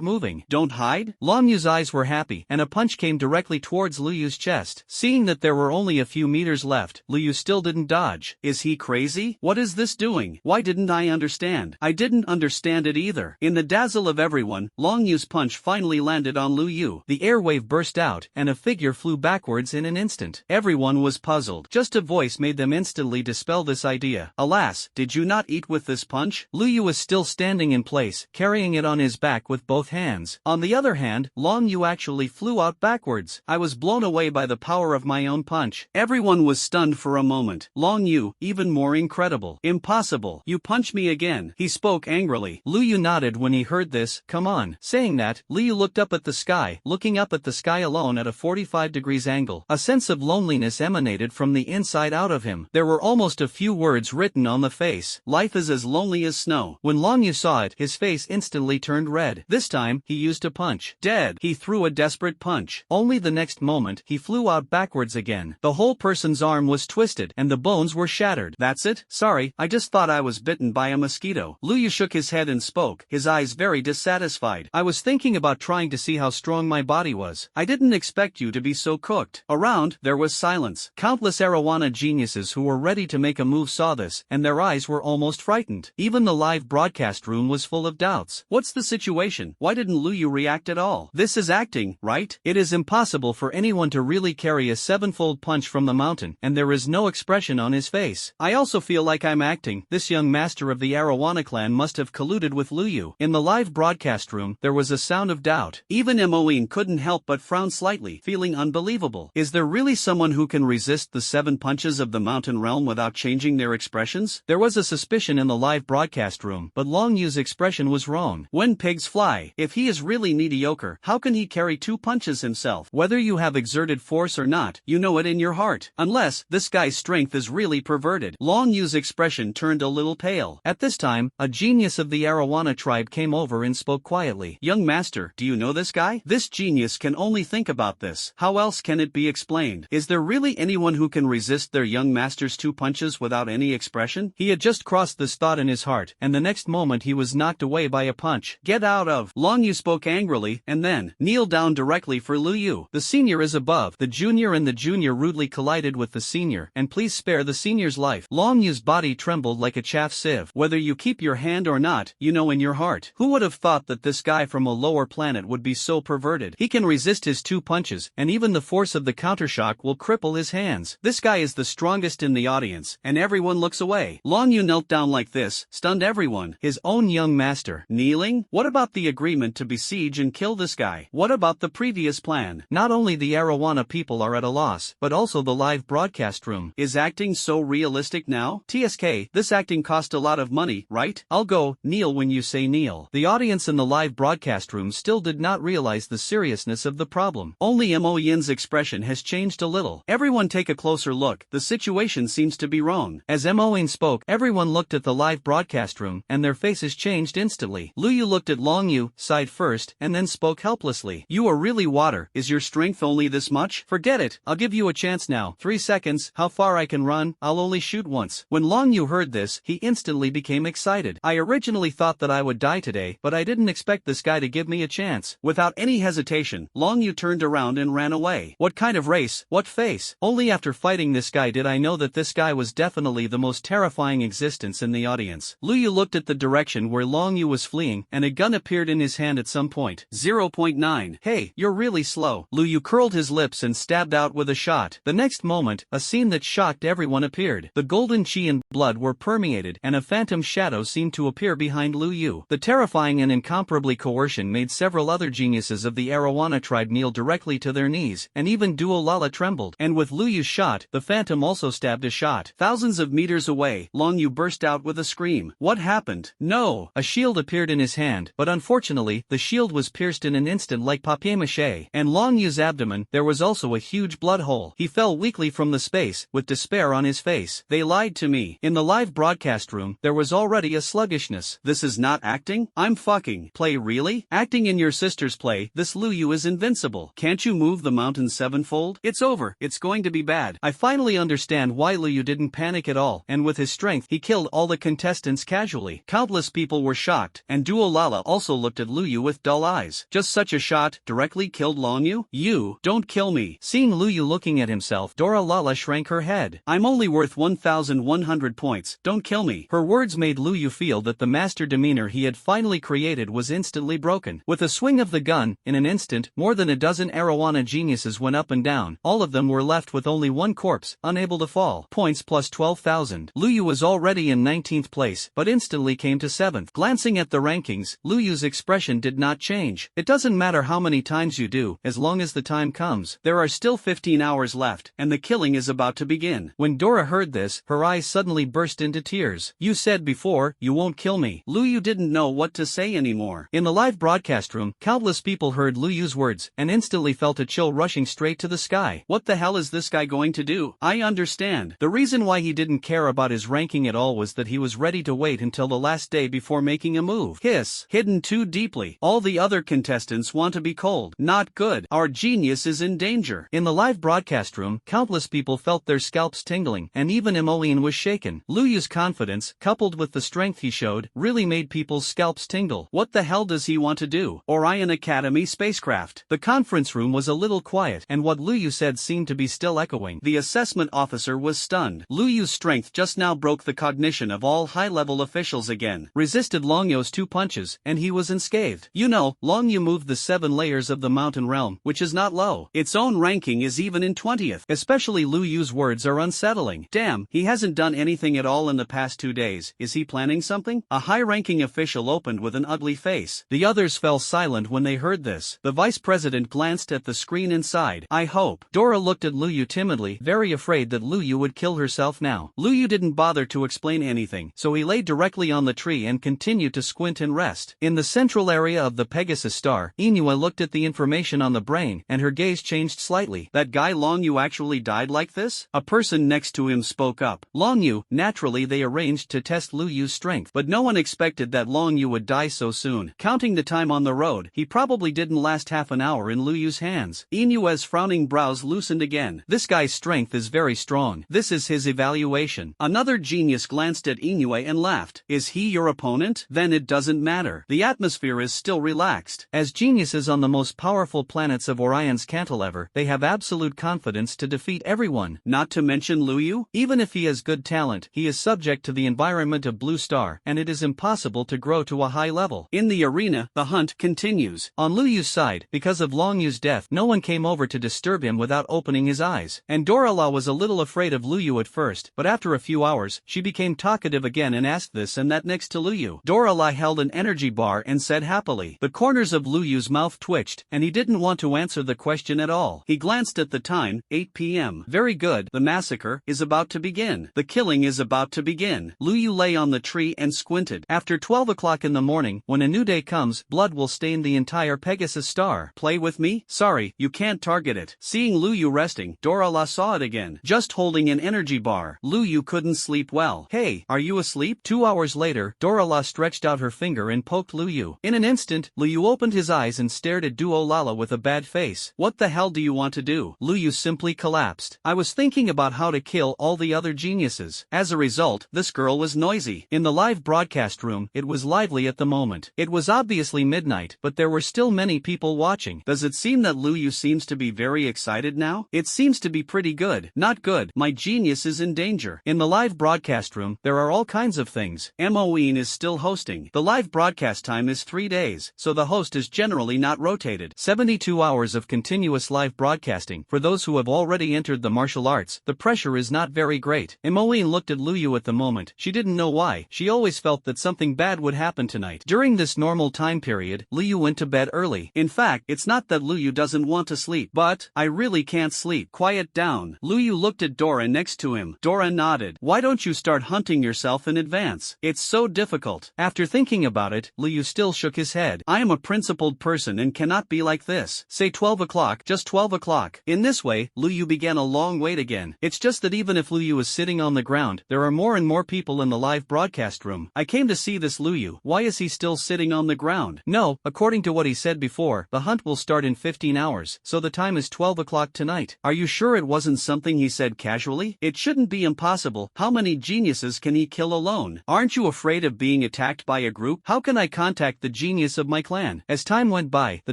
moving. "Don't hide?" Longyu's eyes were happy, and a punch came directly towards Luyu's chest. Seeing that there were only a few meters left, Luyu still didn't dodge. Is he crazy? What is this doing? Why didn't I understand? I didn't understand it either. In the dazzle of everyone, Longyu's punch finally landed on Luyu. The airwave burst out, and a figure flew backwards in an instant. Everyone was puzzled. Just a voice made them instantly dispel this idea. "Alas, did you not eat with this punch?" Luyu was still standing in place, carrying it on his back with both hands. On the other hand, Longyu actually flew out backwards. "I was blown away by the power of my own punch." Everyone was stunned for a moment. Longyu, even more incredible. "Impossible. You punch me again." He spoke angrily. Luyu nodded when he heard this. "Come on." Saying that, Luyu looked up at the sky, looking up at the sky alone at a 45 degrees angle. A sense of loneliness emanated from the inside out of him. There were almost a few words written on the face. "Life is as lonely as snow." When Longyu saw it, his face instantly turned red. This time, he used a punch. Dead. He threw a desperate punch. Only the next moment, he flew out backwards again. The whole person's arm was twisted, and the bones were shattered. "That's it? Sorry, I just thought I was bitten by a mosquito." Luyu shook his head and spoke, his eyes very dissatisfied. "I was thinking about trying to see how strong my body was. I didn't expect you to be so cooked." Around, there was silence. Countless Arowana geniuses who were ready to make a move saw this, and their eyes were almost frightened. Even the live broadcast room was full of doubts. What's the situation? Why didn't Luyu react at all? This is acting, right? It is impossible for anyone to really carry a sevenfold punch from the mountain, and there is no expression on his face. I also feel like I'm acting. This young master of the Arowana clan must have colluded with Liu Yu. In the live broadcast room, there was a sound of doubt. Even Moine couldn't help but frown slightly, feeling unbelievable. Is there really someone who can resist the 7 punches of the mountain realm without changing their expressions? There was a suspicion in the live broadcast room, but Long Yu's expression was wrong. When pigs fly, if he is really mediocre, how can he carry 2 punches himself? Whether you have exerted force or not, you know it in your heart. Unless, this guy's strength is really perverted. Long Yu's expression turned a little pale. At this time, a genius of the Arowana tribe came over and spoke quietly. Young master, do you know this guy? This genius can only think about this. How else can it be explained? Is there really anyone who can resist their young master's 2 punches without any expression? He had just crossed this thought in his heart, and the next moment he was knocked away by a punch. Get out of! Long Yu spoke angrily, and then, kneel down directly for Liu Yu. The senior is above. The junior and the junior rudely collided with the senior, and please spare the senior's life. Long Yu's body trembled like a chaff sieve. Whether you keep your hand or not, you know in your heart. Who would have thought that this guy from a lower planet would be so perverted? He can resist his 2 punches, and even the force of the countershock will cripple his hands. This guy is the strongest in the audience, and everyone looks away. Long Yu knelt down like this, stunned everyone. His own young master. Kneeling? What about the agreement to besiege and kill this guy? What about the previous plan? Not only the Arowana people are at a loss, but also the live broadcast room. Is acting so realistic now? TSK, this acting cost a lot of money, right? I'll go. Kneel when you say kneel. The audience in the live broadcast room still did not realize the seriousness of the problem. Only Mo Yin's expression has changed a little. Everyone take a closer look. The situation seems to be wrong. As Mo Yin spoke, everyone looked at the live broadcast room, and their faces changed instantly. Liu Yu looked at Long Yu, sighed first, and then spoke helplessly. You are really water. Is your strength only this much? Forget it. I'll give you a chance now. 3 seconds. How far I can run? I'll only shoot once. When Long Yu heard this, he instantly became excited. I originally thought that I would die today, but I didn't expect this guy to give me a chance. Without any hesitation, Long Yu turned around and ran away. What kind of race? What face? Only after fighting this guy did I know that this guy was definitely the most terrifying existence in the audience. Liu Yu looked at the direction where Long Yu was fleeing, and a gun appeared in his hand at some point. 0.9. Hey, you're really slow. Liu Yu curled his lips and stabbed out with a shot. The next moment, a scene that shocked everyone appeared. The golden chi and blood were permeated, and a phantom shadow seemed to appear behind Liu Yu. The terrifying and incomparably coercion made several other geniuses of the Arowana tribe kneel directly to their knees, and even Duo Lala trembled. And with Liu Yu's shot, the phantom also stabbed a shot. Thousands of meters away, Long Yu burst out with a scream. What happened? No! A shield appeared in his hand, but unfortunately, the shield was pierced in an instant like papier-mâché. And Long Yu's abdomen, there was also a huge blood hole. He fell weakly from the space, with despair on his face. They lied to me. In the live broadcast room, there was already a sluggishness. This is not acting? I'm fucking. Play really? Acting in your sister's play, this Liu Yu is invincible. Can't you move the mountain 7-fold? It's over. It's going to be bad. I finally understand why Liu Yu didn't panic at all, and with his strength, he killed all the contestants casually. Countless people were shocked, and Duo Lala also looked at Liu Yu with dull eyes. Just such a shot directly killed Long Yu? You, don't kill me. Seeing Liu Yu looking at himself, Dora Lala shrank her head. I'm only worth 1,100 points. Don't kill me. Her words made Liu Yu feel that the master demeanor he had finally created was instantly broken. With a swing of the gun, in an instant, more than a dozen Arowana geniuses went up and down. All of them were left with only one corpse, unable to fall. Points plus 12,000. Liu Yu was already in 19th place, but instantly came to 7th. Glancing at the rankings, Liu Yu's expression did not change. It doesn't matter how many times you do, as long as the time comes. There are still 15 hours left, and the killing is about to begin. When Dora heard this, her eyes suddenly burst into tears. You said before, you won't kill me. Liu Yu didn't know what to say anymore. In the live broadcast room, countless people heard Liu Yu's words, and instantly felt a chill rushing straight to the sky. What the hell is this guy going to do? I understand. The reason why he didn't care about his ranking at all was that he was ready to wait until the last day before making a move. Hiss. Hidden too deeply. All the other contestants want to be cold. Not good. Our genius is in danger. In the live broadcast room, countless people felt their scalps tingling, and even Emollien was shaken. Liu Yu's confidence, coupled with the strength he showed, really made people's scalps tingle. What the hell does he want to do? Orion Academy spacecraft. The conference room was a little quiet, and what Liu Yu said seemed to be still echoing. The assessment officer was stunned. Liu Yu's strength just now broke the cognition of all high-level officials again. Resisted Long Yu's 2 punches, and he was unscathed. You know, Long Yu moved the 7 layers of the mountain realm, which is not low. Its own ranking is even in 20th. Especially Lu Yu's words are unsettling. Damn, he hasn't done anything at all in the past 2 days. Is he planning something? A high-ranking official opened with an ugly face. The others fell silent when they heard this. The vice president glanced at the screen inside. I hope. Dora looked at Lu Yu timidly, very afraid that Lu Yu would kill herself now. Lu Yu didn't bother to explain anything, so he lay directly on the tree and continued to squint and rest. In the central area of the Pegasus star, Inua looked at the information on the brain, and her gaze changed slightly. That guy Long Yu actually died like this? A person next to him spoke up. Long Yu, naturally they arranged to test Lu Yu's strength, but no one expected that Long Yu would die so soon. Counting the time on the road, he probably didn't last half an hour in Lu Yu's hands. Inua's frowning brows loosened again. This guy's strength is very strong. This is his evaluation. Another genius glanced at Inua and laughed. Is he your opponent? Then it doesn't matter. The atmosphere is still relaxed. As geniuses on the most powerful planets of Orion's cantilever, they have absolute confidence to defeat everyone. Not to mention Lu Yu? Even if he has good talent, he is subject to the environment of Blue Star, and it is impossible to grow to a high level. In the arena, the hunt continues. On Lu Yu's side, because of Long Yu's death, no one came over to disturb him without opening his eyes. And Dorala was a little afraid of Lu Yu at first, but after a few hours, she became talkative again and asked this and that next to Lu Yu. Dorala held an energy bar and said happily. The corners of Lu Yu's mouth twitched, and he didn't want to answer the question at all. He glanced at the time, 8 p.m. Very good, the massacre is about to begin. The killing is about to begin. Lu Yu lay on the tree and squinted. After 12 o'clock in the morning, when a new day comes, blood will stain the entire Pegasus star. Play with me? Sorry, you can't target it. Seeing Lu Yu resting, Dorala saw it again. Just holding an energy bar. Lu Yu couldn't sleep well. Hey, are you asleep? 2 hours later, Dorala stretched out her finger and poked Lu Yu. In an instant, Lu Yu opened his eyes and stared at Duo Lala with a bad face. What the hell do you want to do? Lu Yu simply collapsed. I was thinking about how to kill all the other geniuses. As a result, this girl was noisy. In the live broadcast room, it was lively at the moment. It was obviously midnight, but there were still many people watching. Does it seem that Lu Yu seems to be very excited now? It seems to be pretty good. Not good. My genius is in danger. In the live broadcast room, there are all kinds of things. Moeen is still hosting. The live broadcast time is 3 days, so the host is generally not rotated. 72 hours of continuous live broadcasting. For those who have already entered the martial arts, the pressure is not very great. Moeen looked at Lu Yu at the moment. She didn't know why. She always felt that something bad would happen tonight. During this normal time period, Lu Yu went to bed early. In fact, it's not that Lu Yu doesn't want to sleep, but I really can't sleep. Quiet down. Lu Yu looked at Dora next to him. Dora nodded. Why don't you start hunting yourself in advance? It's so difficult. After thinking about it, Lu Yu still shook his head. I am a principled person and cannot be like this. Say 12 o'clock, just 12 o'clock. In this way, Lu Yu began a long wait again. It's just that even if Lu Yu is sitting on the ground, there are more and more people in the live broadcast room. I came to see this Lu Yu. Why is he still sitting on the ground? No, according to what he said before, the hunt will start in 15 hours, so the time is 12 o'clock tonight. Are you sure it wasn't something he said casually? It shouldn't be impossible. How many geniuses can he kill alone? Aren't you afraid of being attacked by a group? How can I contact the genius of my clan? As time went by, the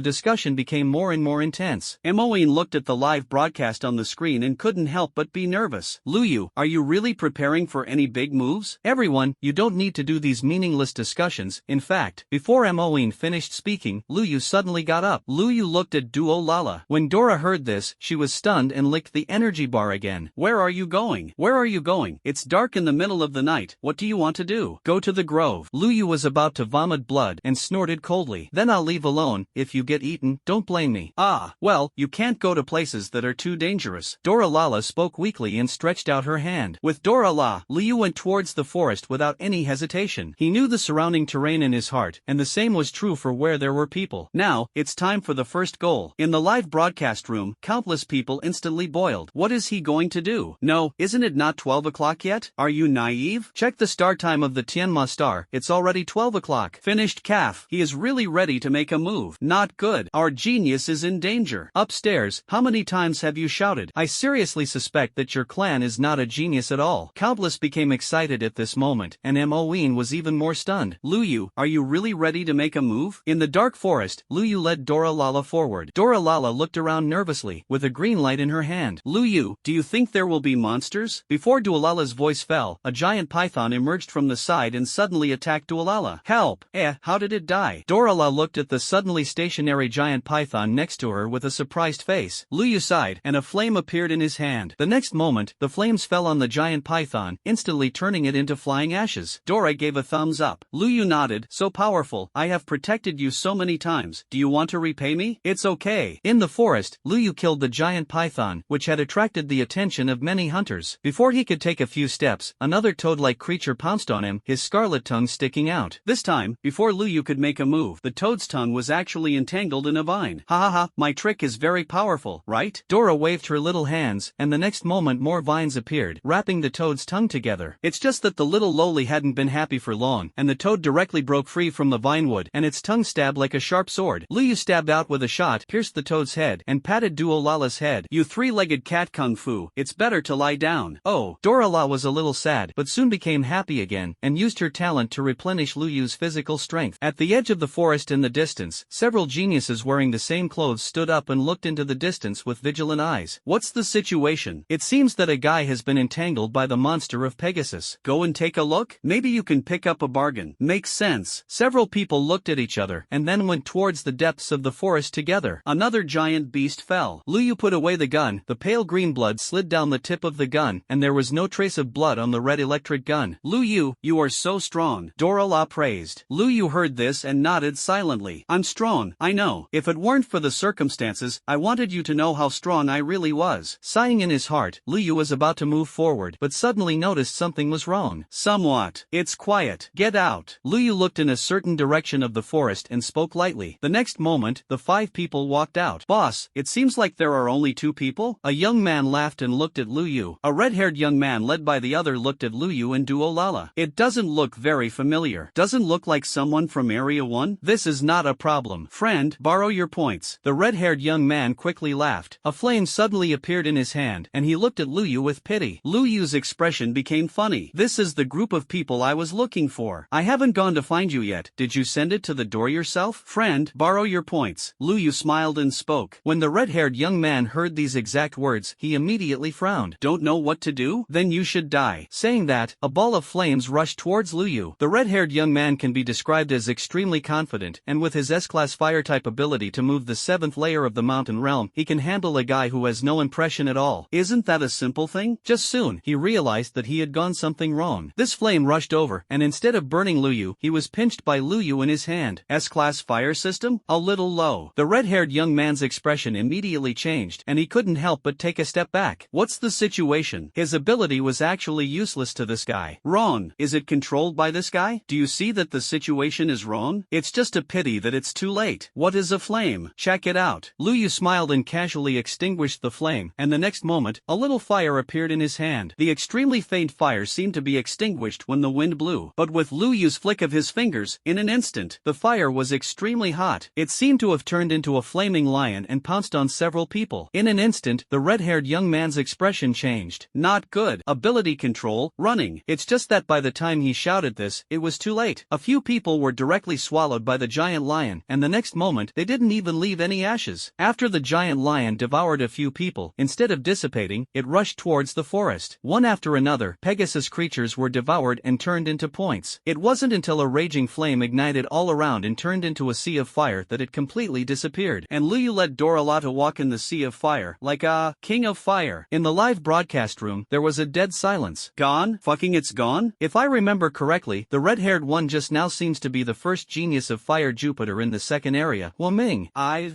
discussion became more and more intense. Moeen looked at the live broadcast on the screen and couldn't help but be nervous. Lu Yu, are you really preparing for any big moves? Everyone, you don't need to do these meaningless discussions. In fact, before Moeen finished speaking, Lu Yu suddenly got up. Lu Yu looked at Duo Lala. When Dora heard this, she was stunned and licked the energy bar again. Where are you going? Where are you going? It's dark in the middle of the night. What do you want to do? Go to the grove. Lu Yu was about to vomit blood and snorted coldly. Then I'll leave alone. If you get eaten, don't blame me. Ah, well, you can't go to places that are too dangerous. Dora Lala spoke weakly and stretched out her hand. With Dora La, Lu Yu went towards the forest without any hesitation. He knew the surrounding terrain in his heart, and the same was true for where there were people. Now, it's time for the first goal. In the live broadcast room, countless people instantly boiled. What is he going to do? No, isn't it not 12 o'clock yet? Are you naive? Check the start time of the Tianma star. It's already 12 o'clock. Finished calf. He is really ready to make a move. Not good. Our genius is in danger. Upstairs, how many times have you shouted? I seriously suspect that your clan is not a genius at all. Countless became excited at this moment, and Moeen was even more stunned. Lu Yu, are you really ready to make a move? In the dark forest, Lu Yu led Dora Lala forward. Dora Lala looked around nervously, with a green light in her hand. Lu Yu, do you think there will be monsters? Before Dualala's voice fell, a giant python emerged from the side and suddenly attacked Dualala. Help! How did it die? Dorala looked at the suddenly stationary giant python next to her with a surprised face. Lu Yu Yu sighed, and a flame appeared in his hand. The next moment, the flames fell on the giant python, instantly turning it into flying ashes. Dora gave a thumbs up. Yu nodded. So powerful. I have protected you so many times. Do you want to repay me? It's okay. In the forest, Yu killed the giant python, which had attracted the attention of many hunters. Before he could take a few steps, another toad-like creature pounced on him, his scarlet tongue sticking out. This time, before Yu could make a move, the toad's tongue was actually entangled in a vine. Ha ha ha, my trick is very powerful, right? Dora waved her little hands, and the next moment more vines appeared, wrapping the toad's tongue together. It's just that the little lowly hadn't been happy for long, and the toad directly broke free from the vinewood, and its tongue stabbed like a sharp sword. Yu stabbed out with a shot, pierced the toad's head, and patted Duolala's head. You three-legged cat kung fu, it's better to lie down. Oh, Dorala was a little sad, but soon became happy again, and used her talent to replenish Luyu's physical strength. At the edge of the forest in the distance, several geniuses wearing the same clothes stood up and looked into the distance with vigilant eyes. What's the situation? It seems that a guy has been entangled by the monster of Pegasus. Go and take a look? Maybe you can pick up a bargain. Makes sense. Several people looked at each other, and then went towards the depths of the forest together. Another giant beast fell. Yu put away the gun, the pale green blood slid down the tip of the gun, and there was no trace of blood on the red electric gun. Yu, you are so strong, Dorala praised. Yu heard this and nodded silently. I'm strong, I know. If it weren't for the circumstances, I wanted you to know how strong I really was. Sighing in his heart, Yu was about to move forward, but suddenly noticed something was wrong. Somewhat. It's quiet. Get out. Yu looked in a certain direction of the forest and spoke lightly. The next moment, the 5 people walked out. Boss, it seems like there are only 2 people? A young man laughed and looked at Yu. A red-haired young man led by the other looked at Yu and Duolala. It doesn't look very familiar. Doesn't look like someone from Area 1? This is not a problem. Friend, borrow your points. The red-haired young man quickly laughed. A flame suddenly appeared in his hand, and he looked at Yu with pity. Yu's expression became funny. This is the group of people I was looking for. I haven't gone to find you yet. Did you send it to the door yourself? Friend, borrow your points. Yu smiled and spoke. When the red-haired young man heard these exact words, he immediately frowned. Don't know what to do? Then you should die. Saying that, a ball of flames rushed towards Yu. The red-haired young man can be described as extremely confident, and with his S-class fire-type ability to move the 7th layer of the mountain realm, he can handle a guy who has no impression at all. Isn't that a simple thing? Just soon, he realized that he had gone something wrong. This flame rushed over, and instead of burning Yu, he was pinched by Yu in his hand. S-class fire system? A little low. The red-haired young man's expression immediately changed, and he couldn't help but take a step back. What's the situation? His ability was actually useless to this guy. Wrong. Is it controlled by this guy? Do you see that the situation is wrong? It's just a pity that it's too late. What is a flame? Check it out. Yu smiled and casually extinguished the flame, and the next moment, a little fire appeared in his hand. The extremely faint fire seemed to be extinguished when the wind blew, but with Yu's flick of his fingers, in an instant, the fire was extremely hot. It seemed to have turned into a flaming lion and pounced on several people. In an instant, the red-haired young man's expression changed. Not good. Ability control, running. It's just that by the time he shouted this, it was too late. A few people were directly swallowed by the giant lion, and the next moment, they didn't even leave any ashes. After the giant lion devoured a few people, instead of dissipating, it rushed towards the forest. One after another, Pegasus creatures were devoured and turned into points. It wasn't until a raging flame ignited all around and turned into a sea of fire that it completely disappeared. And Yu let Doralata walk in the sea of fire, like a king of fire. In the live broadcast room, there was a dead silence. Gone? Fucking it's gone? If I remember correctly, the red-haired one just now seems to be the first genius of Fire Jupiter in the second area. Ming,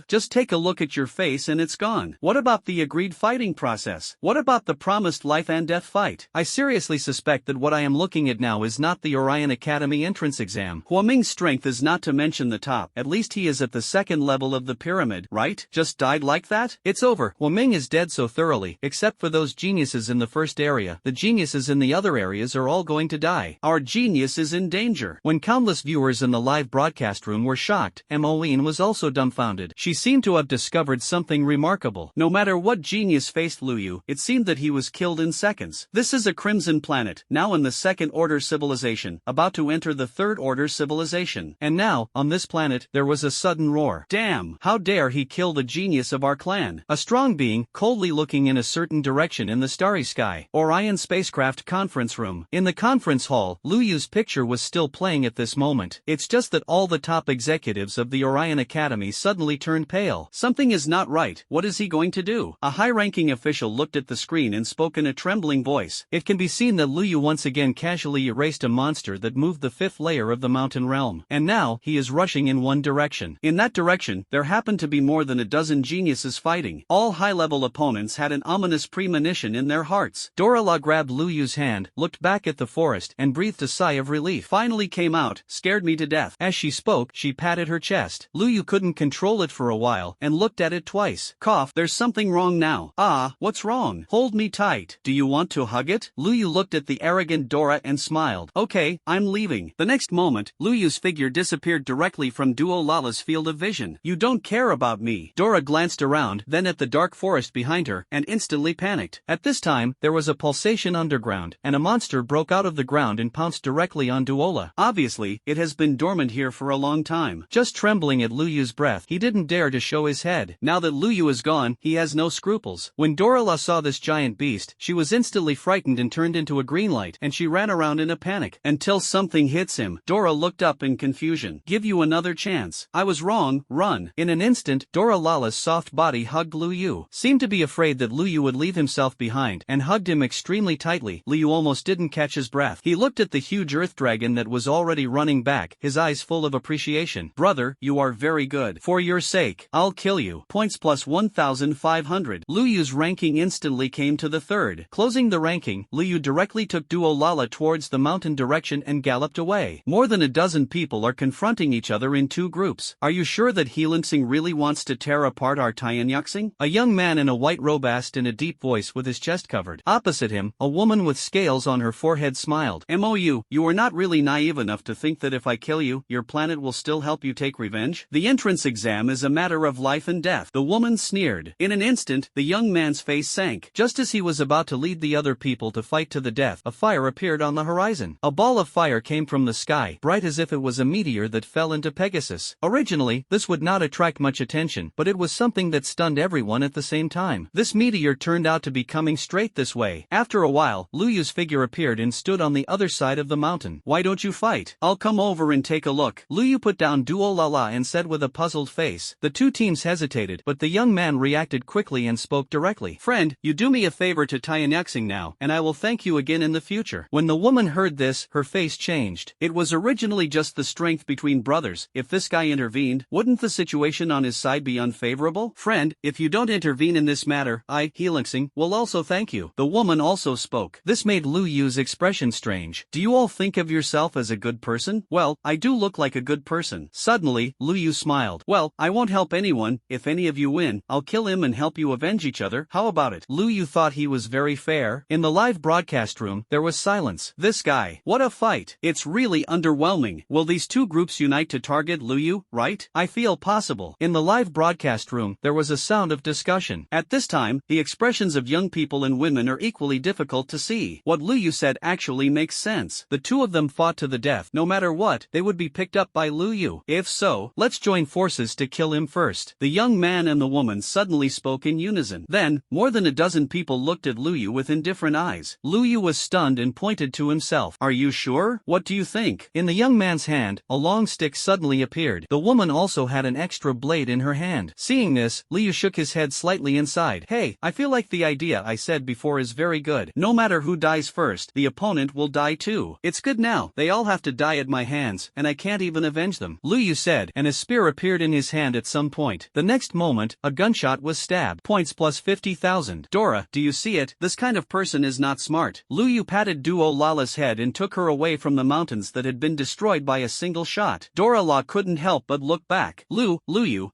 just take a look at your face and it's gone. What about the agreed fighting process? What about the promised life and death fight? I seriously suspect that what I am looking at now is not the Orion Academy entrance exam. Ming's strength is not to mention the top. At least he is at the 2nd level of the pyramid, right? Just died like that? It's over. Ming is dead so thoroughly, except for those geniuses in the first area. The geniuses in the other areas are all going to die. Our genius is in danger. When countless viewers in the live broadcast room were shocked, Moeen was also dumbfounded. She seemed to have discovered something remarkable. No matter what genius faced Yu, it seemed that he was killed in seconds. This is a crimson planet, now in the 2nd order civilization, about to enter the 3rd order civilization. And now, on this planet, there was a sudden roar. Damn! How dare he kill the genius of our clan? A strong being, coldly looking in a certain direction in the starry sky. Orion spacecraft conference room. In the conference hall, Luyu's picture was still playing at this moment. It's just that all the top executives of the Orion Academy suddenly turned pale. Something is not right. What is is he going to do? A high-ranking official looked at the screen and spoke in a trembling voice. It can be seen that Liu once again casually erased a monster that moved the 5th layer of the mountain realm. And now, he is rushing in one direction. In that direction, there happened to be more than a dozen geniuses fighting. All high-level opponents had an ominous premonition in their hearts. Dorala grabbed Luyu's hand, looked back at the forest, and breathed a sigh of relief. Finally came out, scared me to death. As she spoke, she patted her chest. Liu couldn't control it for a while, and looked at it twice. Cough, there's something wrong now. Ah, what's wrong? Hold me tight. Do you want to hug it? Liu looked at the arrogant Dora and smiled. Okay, I'm leaving. The next moment, Luyu's figure disappeared directly from Duo Lala's field of vision. You don't care about me. Dora glanced around, then at the dark forest behind her, and instantly panicked. At this time, there was a pulsation underground, and a monster broke out of the ground and pounced directly on Duola. Obviously, it has been dormant here for a long time. Just trembling at Luyu's breath, he didn't dare to show his head. Now that Liu is gone, he has no scruples. When Dorala saw this giant beast, she was instantly frightened and turned into a green light, and she ran around in a panic. Until something hits him. Dora looked up in confusion. Give you another chance. I was wrong, run. In an instant, Dora Lala's soft body hugged Liu. Seemed to be afraid that Liu would leave himself behind, and hugged him extremely tightly. Liu almost didn't catch his breath. He looked at the huge earth dragon that was already running back, his eyes full of appreciation. Brother, you are very good. For your sake, I'll kill you. Points plus 1,500. Luyu's ranking instantly came to the 3rd. Closing the ranking, Liu directly took Duo Lala towards the mountain direction and galloped away. More than a dozen people are confronting each other in 2 groups. Are you sure that Heelansing really wants to tear apart our Tianyuxing? A young man in a white robe asked in a deep voice with his chest covered. Opposite him, a woman with scales on her forehead smiled. MOU, you are not really naive enough to think that if I kill you, your planet will still help you take revenge? The entrance exam is a matter of life and death. The woman sneered. In an instant, the young man's face sank. Just as he was about to lead the other people to fight to the death, a fire appeared on the horizon. A ball of fire came from the sky, bright as if it was a meteor that fell into Pegasus. Originally, this would not attract much attention, but it was something that stunned everyone at the same time. This meteor turned out to be coming straight this way. After a while, Luyu's figure appeared and stood on the other side of the mountain. Why don't you fight? I'll come over and take a look. Liu put down Duo Lala and said with a puzzled face. The 2 teams hesitated, but the young man reacted quickly and spoke directly. Friend, you do me a favor to Tianyuxing now, and I will thank you again in the future. When the woman heard this, her face changed. It was originally just the strength between brothers. If this guy intervened, wouldn't the situation on his side be unfavorable? Friend, if you don't intervene in this matter, I, Heelansing, will also thank you. The woman also spoke. This made Luyu's expression strange. Do you all think of yourself as a good person? Well, I do look like a good person. Suddenly, Liu smiled. Well, I won't help anyone. If any of you win, I'll kill him and help you avenge each other. How about it? Liu thought he was very fair. In the live broadcast room, there was silence. This guy. What a fight. It's really underwhelming. Will these 2 groups unite to target Liu, right? I feel possible. In the live broadcast room, there was a sound of discussion. At this time, the expressions of young people and women are equally difficult to see. What Liu said actually makes sense. The 2 of them fought to the death. No matter what, they would be picked up by Liu. If so, let's join forces to kill him first. The young man and the woman suddenly spoke in unison. Then, more than a dozen people looked at Liu with indifferent eyes. Liu was stunned and pointed to himself. Are you sure? What do you think? In the young man's hand, a long stick suddenly appeared. The woman also had an extra blade in her hand. Seeing this, Liu shook his head slightly inside. Hey, I feel like the idea I said before is very good. No matter who dies first, the opponent will die too. It's good now. They all have to die at my hands, and I can't even avenge them. Liu said, and a spear appeared in his hand at some point. The next moment, a gunshot was stabbed. Points plus 50,000. Dora, do you see it? This kind of person is not smart. Liu patted Duo Lala's head and took her away from the mountains that had been destroyed by a single shot. Dora La couldn't help but look back. Liu,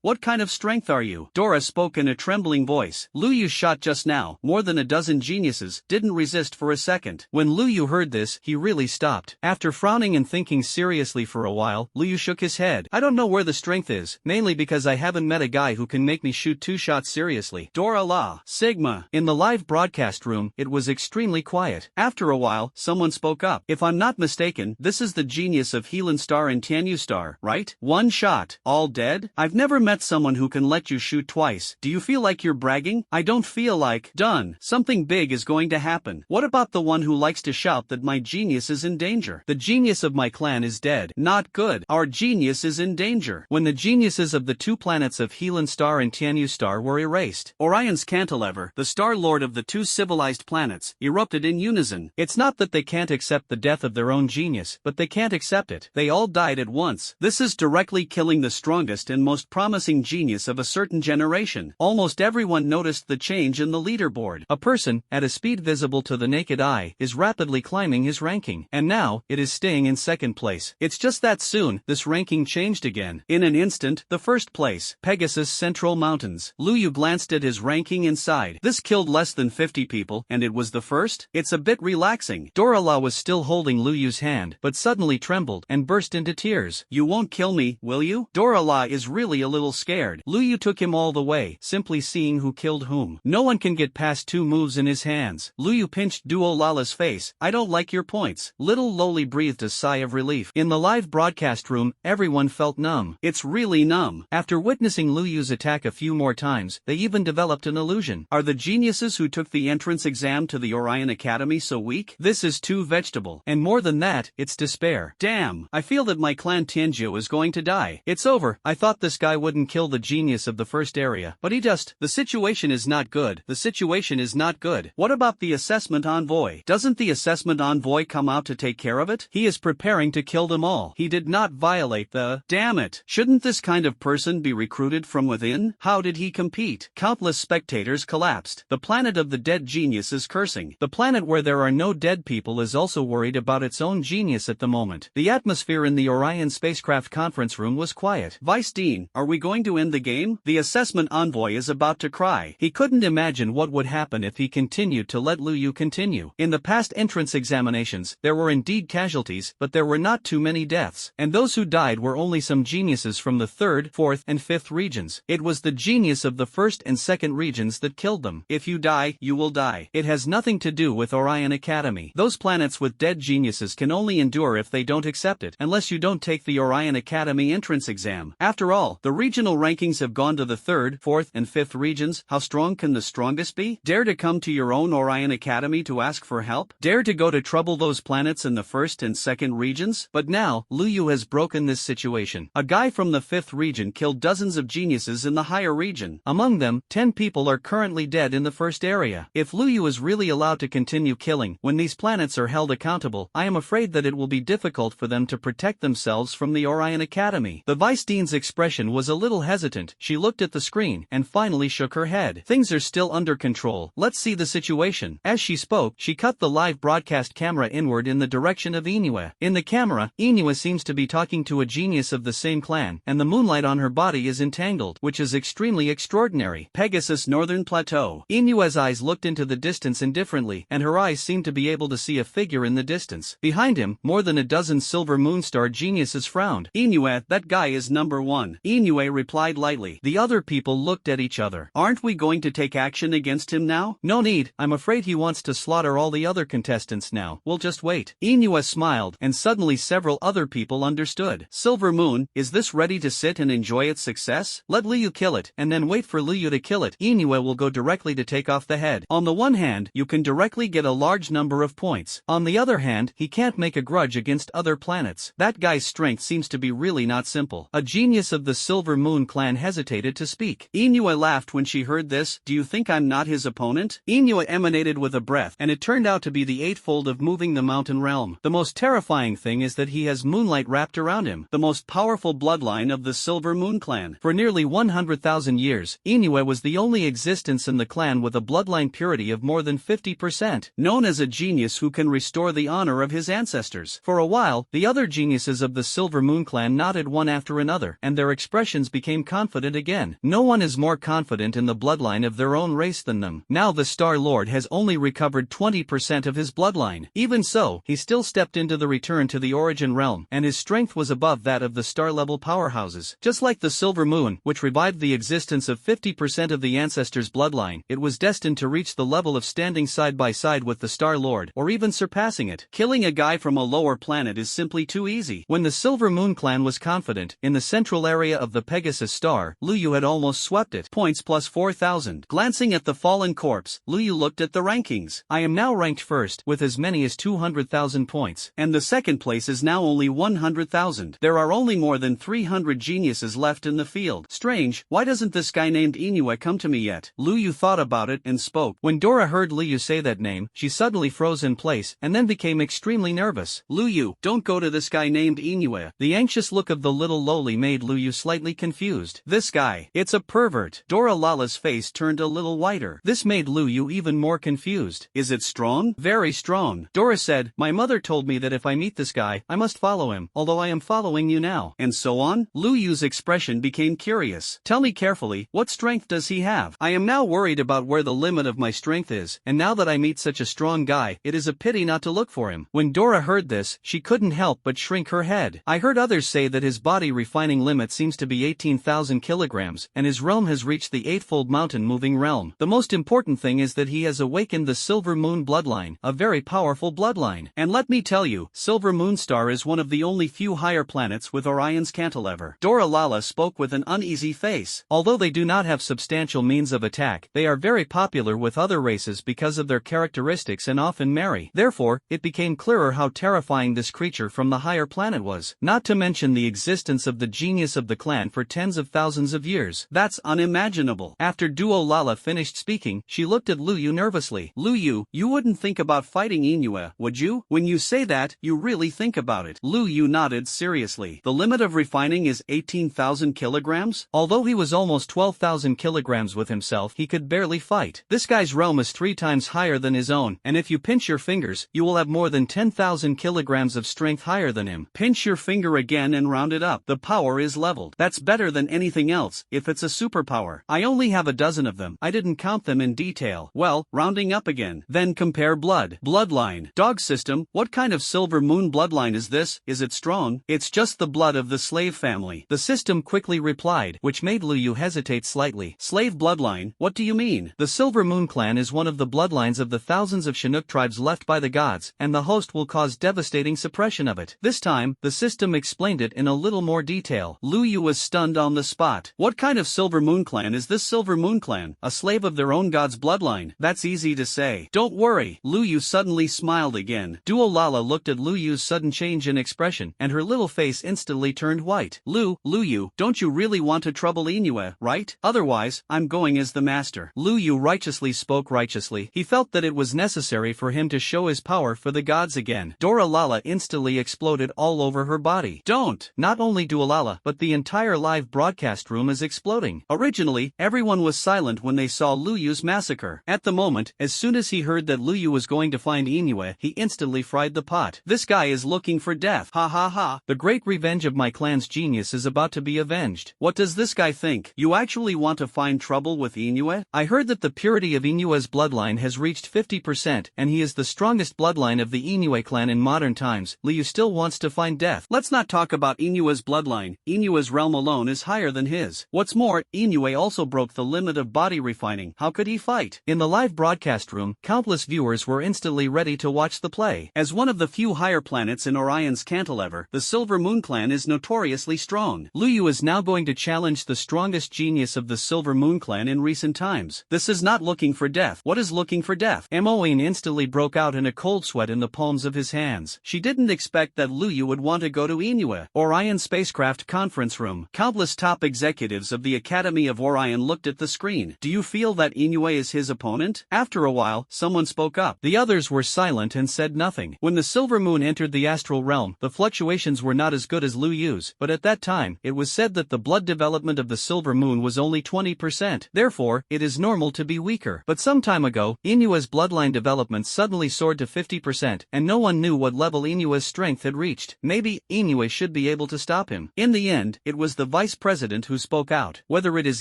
what kind of strength are you? Dora spoke in a trembling voice. Liu's shot just now, more than a dozen geniuses, didn't resist for a second. When Liu heard this, he really stopped. After frowning and thinking seriously for a while, Liu shook his head. I don't know where the strength is, mainly because I haven't met a guy who can make me shoot 2 shots seriously. Dora La, Sigma. In the live broadcast room, it was extremely quiet. After a while, someone spoke up. If I'm not mistaken, this is the genius of Heelan Star and Tianyu Star, right? 1 shot, all dead? I've never met someone who can let you shoot twice. Do you feel like you're bragging? I don't feel like. Done. Something big is going to happen. What about the one who likes to shout that my genius is in danger? The genius of my clan is dead. Not good. Our genius is in danger. When the geniuses of the 2 planets of Heelan Star and Tianyu Star star were erased. Orion's cantilever, the star lord of the two civilized planets, erupted in unison. It's not that they can't accept the death of their own genius, but they can't accept it. They all died at once. This is directly killing the strongest and most promising genius of a certain generation. Almost everyone noticed the change in the leaderboard. A person, at a speed visible to the naked eye, is rapidly climbing his ranking. And now, it is staying in second place. It's just that soon, this ranking changed again. In an instant, the first place, Pegasus Central Mountains. Luyu glanced at his ranking and sighed. This killed less than 50 people, and it was the first? It's a bit relaxing. Dorala was still holding Luyu's hand, but suddenly trembled and burst into tears. You won't kill me, will you? Dorala is really a little scared. Luyu took him all the way, simply seeing who killed whom. No one can get past 2 moves in his hands. Luyu pinched Duolala's face. I don't like your points. Little Loli breathed a sigh of relief. In the live broadcast room, everyone felt numb. It's really numb. After witnessing Luyu's attack a few more times, they even developed an illusion. Are the geniuses who took the entrance exam to the Orion Academy so weak? This is too vegetable. And more than that, it's despair. Damn, I feel that my clan Tianjiu is going to die. It's over. I thought this guy wouldn't kill the genius of the first area, but he just. The situation is not good. The situation is not good. What about the assessment envoy? Doesn't the assessment envoy come out to take care of it? He is preparing to kill them all. He did not violate the. Damn it. Shouldn't this kind of person be recruited from within? How did he compete? Countless spectators collapsed. The planet of the dead genius is cursing. The planet where there are no dead people is also worried about its own genius at the moment. The atmosphere in the Orion spacecraft conference room was quiet. Vice Dean, are we going to end the game? The assessment envoy is about to cry. He couldn't imagine what would happen if he continued to let Luyu continue. In the past entrance examinations, there were indeed casualties, but there were not too many deaths. And those who died were only some geniuses from the 3rd, 4th, and 5th regions. It was the genius of the 1st and 2nd regions that killed them. If you die, you will die. It has nothing to do with Orion Academy. Those planets with dead geniuses can only endure if they don't accept it, unless you don't take the Orion Academy entrance exam. After all, the regional rankings have gone to the 3rd, 4th, and 5th regions. How strong can the strongest be? Dare to come to your own Orion Academy to ask for help? Dare to go to trouble those planets in the 1st and 2nd regions? But now, Luyu has broken this situation. A guy from the 5th region killed dozens of geniuses in the higher region. Among them, 10 people are currently dead in the 1st area. If Luyu is really allowed to continue killing when these planets are held accountable, I am afraid that it will be difficult for them to protect themselves from the Orion Academy. The Vice Dean's expression was a little hesitant. She looked at the screen and finally shook her head. Things are still under control. Let's see the situation. As she spoke, she cut the live broadcast camera inward in the direction of Inoue. In the camera, Inoue seems to be talking to a genius of the same clan, and the moonlight on her body is entangled, which is extremely extraordinary. Pegasus Northern Plateau. Inoue's eyes looked into the distance indifferently, and her eyes seemed to be able to see a figure in the distance. Behind him, more than a dozen silver moonstar geniuses frowned. Inoue, that guy is number 1. Inoue replied lightly. The other people looked at each other. Aren't we going to take action against him now? No need. I'm afraid he wants to slaughter all the other contestants now. We'll just wait. Inoue smiled, and suddenly several other people understood. Silver Moon, is this ready to sit and enjoy its success? Let Luyu kill it, and then wait for Luyu to kill it. Inoue will go directly to take off the head. On the one hand, you can directly get a large number of points. On the other hand, he can't make a grudge against other planets. That guy's strength seems to be really not simple. A genius of the Silver Moon clan hesitated to speak. Inoue laughed when she heard this. Do you think I'm not his opponent? Inoue emanated with a breath, and it turned out to be the eightfold of moving the mountain realm. The most terrifying thing is that he has moonlight wrapped around him, the most powerful bloodline of the Silver Moon clan. For nearly 100,000 years, Inoue was the only existence in the clan with a bloodline purity of more than 50%, known as a genius who can restore the honor of his ancestors. For a while, the other geniuses of the Silver Moon clan nodded one after another, and their expressions became confident again. No one is more confident in the bloodline of their own race than them. Now the Star Lord has only recovered 20% of his bloodline. Even so, he still stepped into the return to the origin realm, and his strength was above that of the star-level powerhouses. Just like the Silver Moon, which revived the existence of 50% of the ancestors' bloodline, it was destined to reach the level of standing side by side with the Star Lord, or even surpassing it. Killing a guy from a lower planet is simply too easy. When the Silver Moon clan was confident, in the central area of the Pegasus star, Luyu had almost swept it. Points plus 4,000. Glancing at the fallen corpse, Luyu looked at the rankings. I am now ranked first, with as many as 200,000 points. And the second place is now only 100,000. There are only more than 300 geniuses left in the field. Strange, why doesn't this guy named Inoue come to me yet? Lu Yu thought about it and spoke. When Dora heard Lu Yu say that name, she suddenly froze in place and then became extremely nervous. Lu Yu, don't go to this guy named Inoue. The anxious look of the little loli made Lu Yu slightly confused. This guy, it's a pervert. Dora Lala's face turned a little whiter. This made Lu Yu even more confused. Is it strong? Very strong. Dora said, my mother told me that if I meet this guy, I must follow him, although I am following you now. And so on? Lu Yu's expression became curious. Tell me carefully, what strength does he have? I am now worried about where the limit of my strength is, and now that I meet such a strong guy, it is a pity not to look for him. When Dora heard this, she couldn't help but shrink her head. I heard others say that his body refining limit seems to be 18,000 kilograms, and his realm has reached the eightfold mountain moving realm. The most important thing is that he has awakened the Silver Moon bloodline, a very powerful bloodline. And let me tell you, Silver Moon Star is one of the only few higher planets with Orion's cantilever. Dora Lala spoke with an uneasy face. Although they do not have substantial means of attack, they are very popular with other races because of their characteristics and often marry. Therefore, it became clearer how terrifying this creature from the higher planet was. Not to mention the existence of the genius of the clan for tens of thousands of years. That's unimaginable. After Duo Lala finished speaking, she looked at Lu Yu nervously. Lu Yu, you wouldn't think about fighting Inoue, would you? When you say that, you really think about it. Lu Yu nodded seriously. The limit of refining is 18,000 kilograms? Although he was almost 12,000 kilograms with himself, he could barely fight. This guy's realm is 3 times higher than his own, and if you pinch your fingers, you will have more than 10,000 kilograms of strength higher than him. Pinch your finger again and round it up. The power is leveled. That's better than anything else, if it's a superpower. I only have a dozen of them. I didn't count them in detail. Well, rounding up again. Then compare blood. Bloodline. Dog system, what kind of Silver Moon bloodline is this? Is it strong? It's just the blood of the slave family. The system quickly replied, which made Lu Yu hesitate slightly. Slave bloodline? What do you mean? The Silver Moon clan is one of the bloodlines of the thousands of Chinook tribes left by the gods, and the host will cause devastating suppression of it. This time, the system explained it in a little more detail. Lu Yu was stunned on the spot. What kind of Silver Moon clan is this Silver Moon clan? A slave of their own god's bloodline? That's easy to say. Don't worry. Lu Yu suddenly smiled again. Duo Lala looked at Lu Yu's sudden change in expression, and her little face instantly turned white. Lu Yu, don't you really want to trouble Inoue, right? Otherwise, I'm going as the master. Lu Yu righteously spoke righteously. He felt that it was necessary for him to show his power for the gods again. Dora Lala instantly exploded all over her body. Don't! Not only Duo Lala, but the entire live broadcast room is exploding. Originally, everyone was silent when they saw Lu Yu's massacre. At the moment, as soon as he heard that Lu Yu was going to find Inoue, he instantly fried the pot. This guy is looking for death. Ha ha ha. The great revenge of my clan's genius is about to be avenged. What does this guy think? You actually want to find trouble with Inoue? I heard that the purity of Inoue's bloodline has reached 50%, and he is the strongest bloodline of the Inoue clan in modern times. Lu Yu still wants to find death. Let's not talk about Inoue's bloodline. Inoue's realm alone is higher than his. What's more, Inoue also broke the limit of body refining. How could he fight? In the live broadcast room, countless viewers were instantly ready to watch the play. As one of the few higher planets in Orion's cantilever, the Silver Moon clan is notoriously strong. Lu Yu is now going to challenge the strongest genius of the Silver Moon clan in recent times. This is not looking for death. What is looking for death? Moine instantly broke out in a cold sweat in the palms of his hands. She didn't expect that Lu Yu would want to go to Inoue. Orion spacecraft conference room. Countless top executives of the Academy of Orion looked at the screen. Do you feel that Inoue is his opponent? After a while, someone spoke up. The others were silent and said nothing. When the Silver Moon entered the astral realm, the fluctuations were not as good as Lu Yu's, but at that time, it was said that the blood development of the Silver Moon was only 20%. Therefore, it is normal to be weaker. But some time ago, Inoue's bloodline development suddenly soared to 50%, and no one knew what level Inoue's strength had reached. Maybe Inoue should be able to stop him. In the end, it was the vice president who spoke out. Whether it is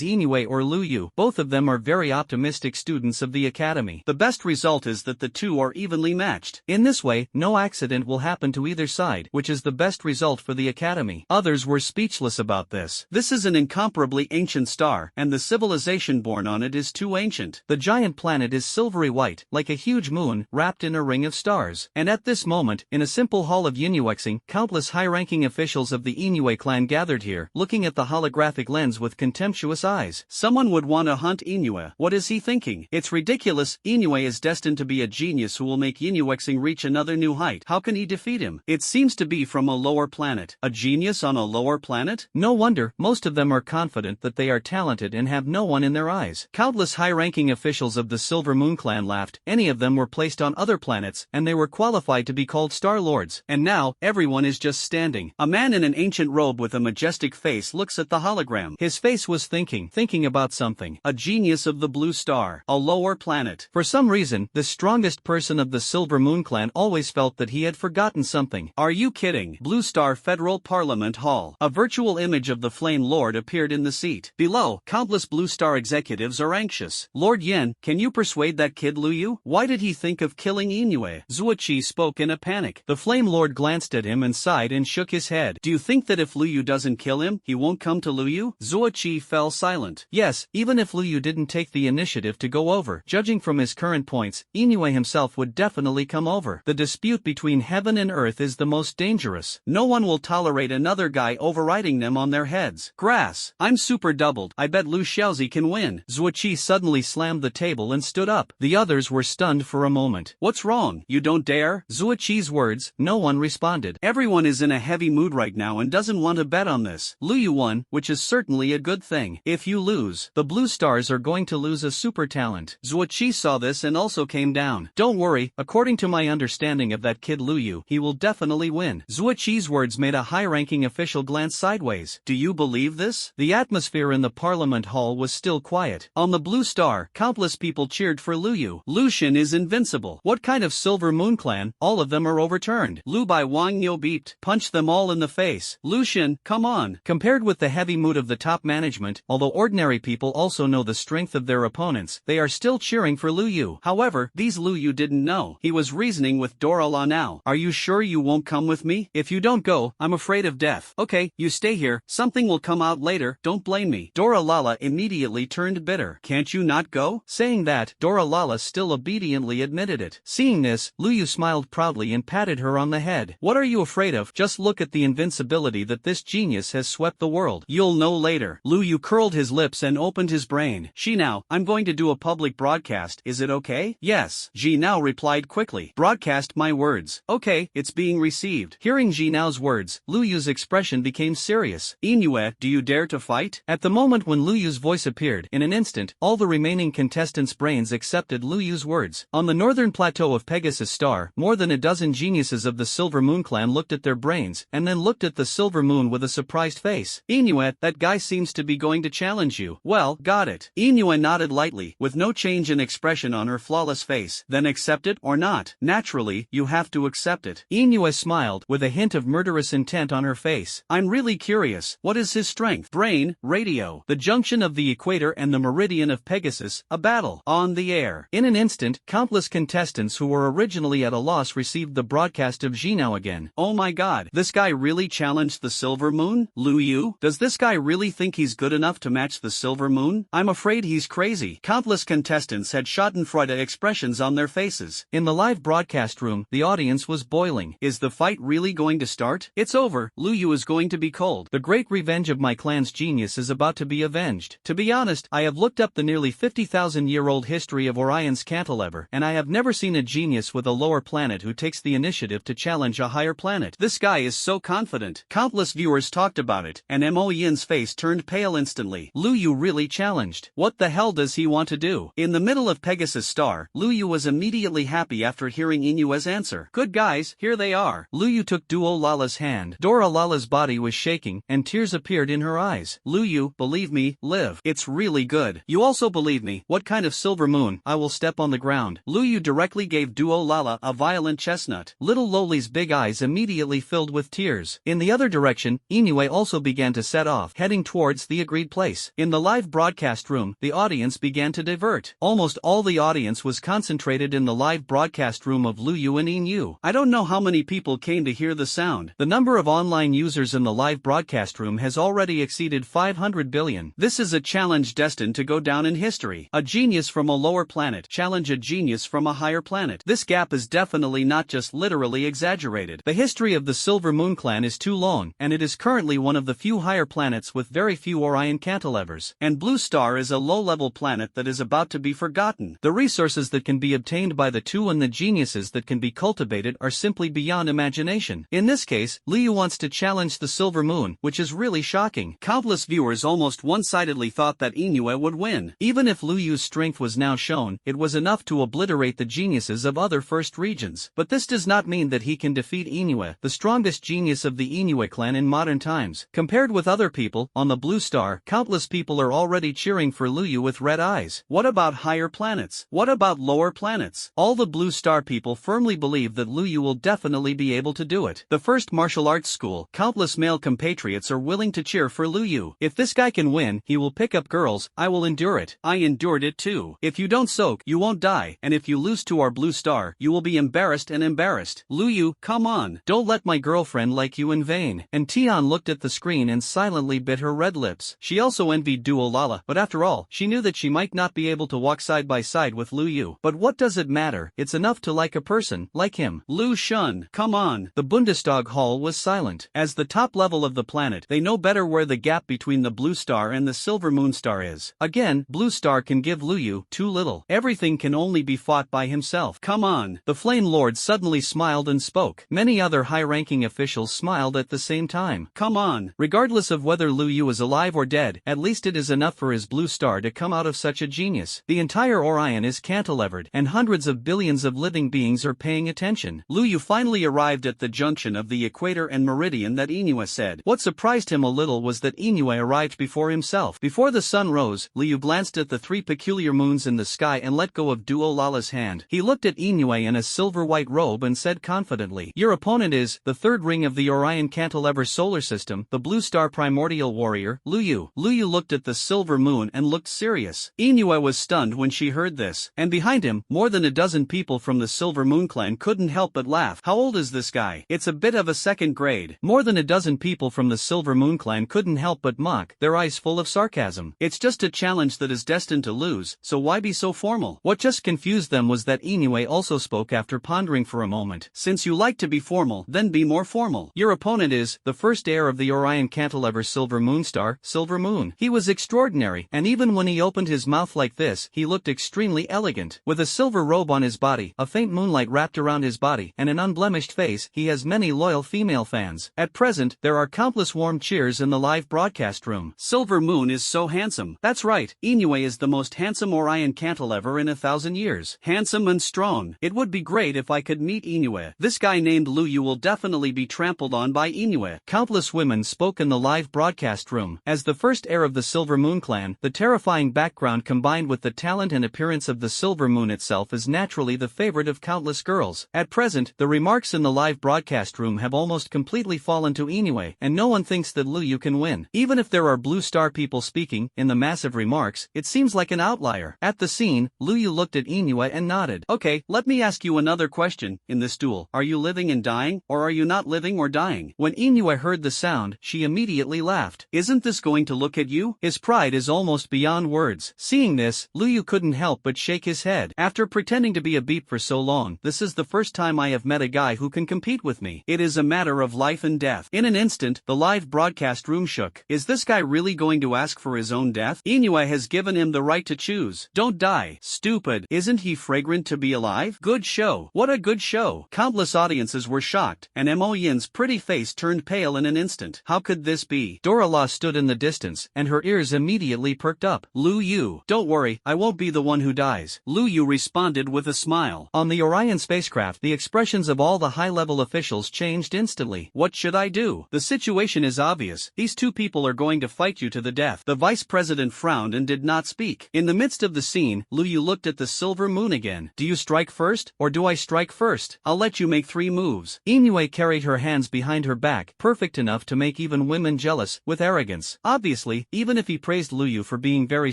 Inoue or Lu Yu, both of them are very optimistic students of the academy. The best result is that the two are evenly matched. In this way, no accident will happen to either side, which is the best result for the academy. Others were speechless about this. This is an incomparably ancient star, and the civilization born on it is too ancient. The giant planet is silvery white, like a huge moon, wrapped in a ring of stars. And at this moment, in a simple hall of Inuexing, countless high-ranking officials of the Inoue clan gathered here, looking at the holographic lens with contemptuous eyes. Someone would want to hunt Inoue. What is he thinking? It's ridiculous. Inoue is destined to be a genius who will make Inuexing reach another new height. How can he defeat him? It seems to be from a lower planet. A genius on a lower planet? No wonder, most of them are confident that they are talented and have no one in their eyes. Countless high-ranking officials of the Silver Moon clan laughed. Any of them were placed on other planets, and they were qualified to be called Star Lords. And now, everyone is just standing. A man in an ancient robe with a majestic face looks at the hologram. His face was thinking about something. A genius of the Blue Star, a lower planet. For some reason, the strongest person of the Silver Moon clan always felt that he had forgotten something. Are you kidding? Blue Star Federal Parliament Hall. A virtual image of the Flame Lord appeared in the seat. Below, countless Blue Star executives are anxious. Lord Yen, can you persuade that kid Lu Yu? Why did he think of killing Inoue? Zuochi spoke in a panic. The Flame Lord glanced at him and sighed and shook his head. Do you think that if Lu Yu doesn't kill him, he won't come to Lu Yu? Zuochi fell silent. Yes, even if Lu Yu didn't take the initiative to go over, judging from his current points, Inoue himself would definitely come over. The dispute between heaven and earth is the most dangerous. No one will tolerate another guy overriding them on their heads. Grass. I'm super doubled. I bet Lu Xiaozi can win. Zuochi suddenly slammed the table and stood up. The others were stunned for a moment. What's wrong? You don't dare? Zuochi's words, no one responded. Everyone is in a heavy mood right now and doesn't want to bet on this. Lu Yu won, which is certainly a good thing. If you lose, the Blue Stars are going to lose a super talent. Zuochi saw this and also came down. Don't worry, according to my understanding of that kid Lu Yu, he will definitely win. Zuochi's words made a high-ranking official glance sideways. Do you believe this? The atmosphere in the Parliament Hall was still quiet. On the Blue Star, countless people cheered for Lu Yu. Lucian is invincible. What kind of Silver Moon clan? All of them are overturned. Lu Bai Wang Yo beeped. Punch them all in the face. Lucian, come on. Compared with the heavy mood of the top management, although ordinary people also know the strength of their opponents, they are still cheering for Lu Yu. However, these Lu Yu didn't know. He was reasoning with Dora La now. Are you sure you won't come with me? If you don't go, I'm afraid of death. Okay, you stay here. Something will come out later. Don't blame me. Dora Lala immediately turned bitter. Can't you not go? Saying that, Dora Lala still obediently admitted it. Seeing this, Lu Yu smiled proudly and patted her on the head. What are you afraid of? Just look at the invincibility that this genius has swept the world. You'll know later. Lu Yu curled his lips and opened his brain. Ji Now, I'm going to do a public broadcast. Is it okay? Yes. Ji Now replied quickly. Broadcast my words. Okay, it's being received. Hearing Ji Nao's words, Lu Yu's expression became serious. Inoue, do you dare to fight? At the moment when Lu Yu's voice appeared, in an instant, all the remaining contestants' brains accepted Lu Yu's words. On the northern plateau of Pegasus Star, more than a dozen geniuses of the Silver Moon clan looked at their brains, and then looked at the Silver Moon with a surprised face. Inoue, that guy seems to be going to challenge you. Well, got it. Inoue nodded lightly, with no change in expression on her flawless face. Then accept it or not. Naturally, you have to accept it. Inoue smiled, with a hint of murderous intent on her face. I'm really curious. What is his strength? Brain, radio. The junction of the equator and the meridian of Pegasus, a battle. On the air. In an instant, countless contestants who were originally at a loss received the broadcast of Ji Now again. Oh my god, this guy really challenged the Silver Moon? Lu Yu? Does this guy really think he's good enough to match the Silver Moon? I'm afraid he's crazy. Countless contestants had schadenfreude expressions on their faces. In the live broadcast room, the audience was boiling. Is the fight really going to start? It's over. Lu Yu is going to be cold. The great revenge of my clan's genius is about to be avenged. To be honest, I have looked up the nearly 50,000-year-old history of Orion's cantilever, and I have never seen a genius with a lower planet who takes the initiative to challenge a higher planet. This guy is so confident. Countless viewers talked about it, and Mo Yin's face turned pale instantly. Lu Yu really challenged. What the hell does he want to do? In the middle of Pegasus Star, Lu Yu was immediately happy after hearing Inoue's answer. Good guys, here they are. Lu Yu took Duo Lala's hand. Dora Lala's body was shaking, and tears appeared in her eyes. Lu Yu, believe me, live. It's really good. You also believe me. What kind of Silver Moon? I will step on the ground. Lu Yu directly gave Duo Lala a violent chestnut. Little Loli's big eyes immediately filled with tears. In the other direction, Inoue also began to set off, heading towards the agreed place. In the live broadcast room, the audience began to divert. Almost all the audience was concentrated in the live broadcast room of Lu Yu and Inu. I don't know how many people came to hear the sound. The number of online users in the live broadcast room has already exceeded 500 billion. This is a challenge destined to go down in history. A genius from a lower planet challenge a genius from a higher planet. This gap is definitely not just literally exaggerated. The history of the Silver Moon clan is too long, and it is currently one of the few higher planets with very few Orion cantilevers. And Blue Star is a low-level planet that is about to be forgotten. The resources that can be obtained by the two and the geniuses that can be cultivated are simply beyond imagination. In this case, Liu wants to challenge the Silver Moon, which is really shocking. Countless viewers almost almost one-sidedly thought that Inoue would win. Even if Lu Yu's strength was now shown, it was enough to obliterate the geniuses of other first regions. But this does not mean that he can defeat Inoue, the strongest genius of the Inoue clan in modern times. Compared with other people, on the Blue Star, countless people are already cheering for Lu Yu with red eyes. What about higher planets? What about lower planets? All the Blue Star people firmly believe that Lu Yu will definitely be able to do it. The first martial arts school, countless male compatriots are willing to cheer for Lu Yu. If this guy can win, he will pick up girls. I will endure it. I endured it too. If you don't soak, you won't die, and if you lose to our Blue Star, you will be embarrassed and embarrassed. Lu Yu, come on. Don't let my girlfriend like you in vain. And Tian looked at the screen and silently bit her red lips. She also envied Duo Lala, but after all, she knew that she might not be able to walk side by side with Lu Yu. But what does it matter? It's enough to like a person, like him. Lu Shun, come on. The Bundestag hall was silent. As the top level of the planet, they know better where the gap between the Blue Star and the Silver Moon Star is. Again, Blue Star can give Lu Yu too little. Everything can only be fought by himself. Come on. The Flame Lord suddenly smiled and spoke. Many other high-ranking officials smiled at the same time. Come on. Regardless of whether Lu Yu is alive or dead, at least it is enough for his Blue Star to come out of such a genius. The entire Orion is cantilevered, and hundreds of billions of living beings are paying attention. Lu Yu finally arrived at the junction of the equator and meridian that Inoue said. What surprised him a little was that Inoue arrived before himself. Before the sun rose, Lu Yu glanced at the three peculiar moons in the sky and let go of Duo Lala's hand. He looked at Inoue in a silver-white robe and said confidently, "Your opponent is the third ring of the Orion Cantilever solar system, the Blue Star primordial warrior, Lu Yu." Lu Yu looked at the silver moon and looked serious. Inoue was stunned when she heard this, and behind him, more than a dozen people from the Silver Moon clan couldn't help but laugh. How old is this guy? It's a bit of a second grade. More than a dozen people from the Silver Moon clan couldn't help but mock, their eyes full of sarcasm. It's just a challenge that is destined to lose, so why be so formal? What just confused them was that Inoue also spoke after pondering for a moment. Since you like to be formal, then be more formal. Your opponent is the first heir of the Orion Cantilever Silver Moon Star, Silver Moon. He was extraordinary, and even when he opened his mouth like this, he looked extremely elegant. With a silver robe on his body, a faint moonlight wrapped around his body, and an unblemished face, he has many loyal female fans. At present, there are countless warm cheers in the live broadcast room. Silver Moon is so handsome. That's right, Inoue is the most handsome Orion Cantilever in 1,000 years. Handsome and strong. It would be great if I could meet Inoue. This guy named Lu Yu will definitely be trampled on by Inoue. Countless women spoke in the live broadcast room. As the first heir of the Silver Moon clan, the terrifying background combined with the talent and appearance of the Silver Moon itself is naturally the favorite of countless girls. At present, the remarks in the live broadcast room have almost completely fallen to Inoue, and no one thinks that Lu Yu can win. Even if there are Blue Star people speaking, in the massive remarks, it seems like an outlier. At the scene, Lu Yu looked at Inoue and nodded. Okay, let me ask you another question. In this duel, are you living and dying, or are you not living or dying? When Inoue heard the sound, she immediately laughed. Isn't this going to look at you? His pride is almost beyond words. Seeing this, Lu Yu couldn't help but shake his head. After pretending to be a beep for so long, this is the first time I have met a guy who can compete with me. It is a matter of life and death. In an instant, the live broadcast room shook. Is this guy really going to ask for his own death? Inoue has given him the right to choose. Don't die. Stupid. Isn't he fragrant to be alive? Good show. What a good show. Countless audiences were shocked, and Mo Yin's pretty face turned pale in an instant. How could this be? Dora La stood in the distance, and her ears immediately perked up. Lu Yu. Don't worry, I won't be the one who dies. Lu Yu responded with a smile. On the Orion spacecraft, the expressions of all the high-level officials changed instantly. What should I do? The situation is obvious. These two people are going to fight you to the death. The vice president frowned and did not speak. In the midst of the scene, Lu Yu looked at the Silver Moon again. Do you strike first, or do I strike first? I'll let you make 3 moves. Inoue carried her hands behind her back, perfect enough to make even women jealous, with arrogance. Obviously, even if he praised Lu Yu for being very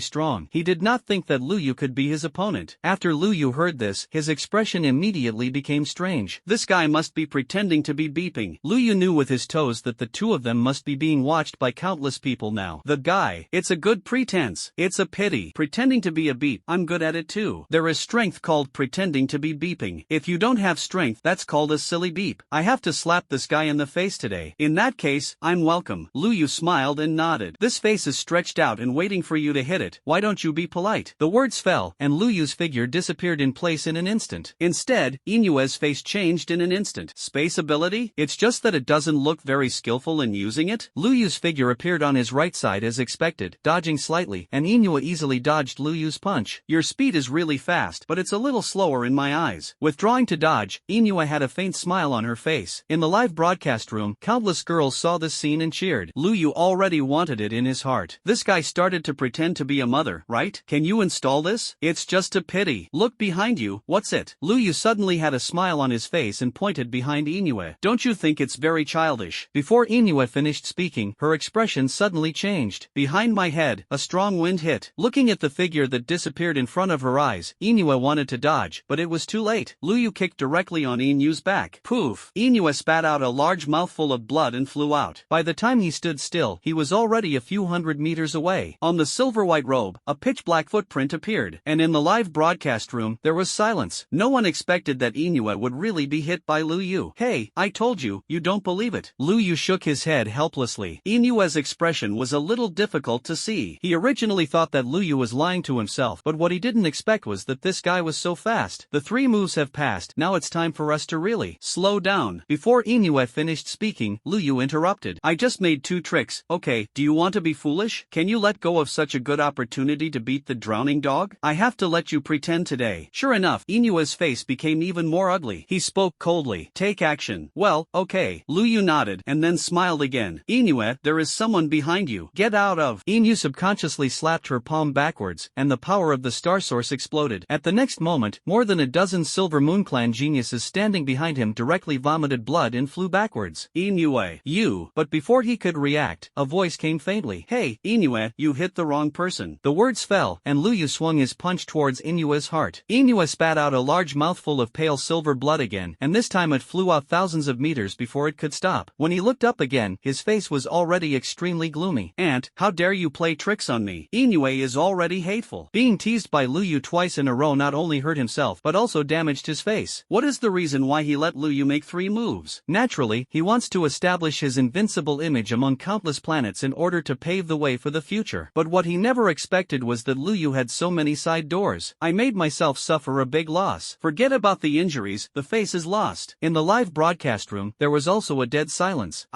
strong, he did not think that Lu Yu could be his opponent. After Lu Yu heard this, his expression immediately became strange. This guy must be pretending to be beeping. Lu Yu knew with his toes that the two of them must be being watched by countless people now. The guy. It's a good pretense. It's a pity. Pretending to be a beep. I'm good at it too. There is strength called pretending to be beeping. If you don't have strength, that's called a silly beep. I have to slap this guy in the face today. In that case, I'm welcome. Lu Yu smiled and nodded. This face is stretched out and waiting for you to hit it. Why don't you be polite? The words fell, and Lu Yu's figure disappeared in place in an instant. Instead, Inoue's face changed in an instant. Space ability? It's just that it doesn't look very skillful in using it. Lu Yu's figure appeared on his right side side as expected, dodging slightly, and Inoue easily dodged Lu Yu's punch. Your speed is really fast, but it's a little slower in my eyes. Withdrawing to dodge, Inoue had a faint smile on her face. In the live broadcast room, countless girls saw this scene and cheered. Lu Yu already wanted it in his heart. This guy started to pretend to be a mother, right? Can you install this? It's just a pity. Look behind you, what's it? Lu Yu suddenly had a smile on his face and pointed behind Inoue. Don't you think it's very childish? Before Inoue finished speaking, her expression suddenly changed. Behind my head, a strong wind hit. Looking at the figure that disappeared in front of her eyes, Inoue wanted to dodge, but it was too late. Lu Yu kicked directly on Inoue's back. Poof! Inoue spat out a large mouthful of blood and flew out. By the time he stood still, he was already a few hundred meters away. On the silver-white robe, a pitch-black footprint appeared, and in the live broadcast room, there was silence. No one expected that Inoue would really be hit by Lu Yu. Hey, I told you, you don't believe it. Lu Yu shook his head helplessly. Inoue's expression was a little difficult to see. He originally thought that Lu Yu was lying to himself, but what he didn't expect was that this guy was so fast. The 3 moves have passed, now it's time for us to really slow down. Before Inoue finished speaking, Lu Yu interrupted. I just made 2 tricks, okay, do you want to be foolish? Can you let go of such a good opportunity to beat the drowning dog? I have to let you pretend today. Sure enough, Inoue's face became even more ugly. He spoke coldly. Take action. Well, okay. Lu Yu nodded and then smiled again. Inoue, there is someone behind you. Get out of. Inoue subconsciously slapped her palm backwards, and the power of the star source exploded. At the next moment, more than a dozen Silver Moon Clan geniuses standing behind him directly vomited blood and flew backwards. Inoue, you. But before he could react, a voice came faintly. Hey, Inoue, you hit the wrong person. The words fell, and Lu Yu swung his punch towards Inoue's heart. Inoue spat out a large mouthful of pale silver blood again, and this time it flew out thousands of meters before it could stop. When he looked up again, his face was already extremely gloomy. Aunt, how dare you play tricks on me? Inoue is already hateful. Being teased by Lu Yu twice in a row not only hurt himself but also damaged his face. What is the reason why he let Lu Yu make 3 moves? Naturally, he wants to establish his invincible image among countless planets in order to pave the way for the future. But what he never expected was that Lu Yu had so many side doors. I made myself suffer a big loss. Forget about the injuries, the face is lost. In the live broadcast room, there was also a dead silence.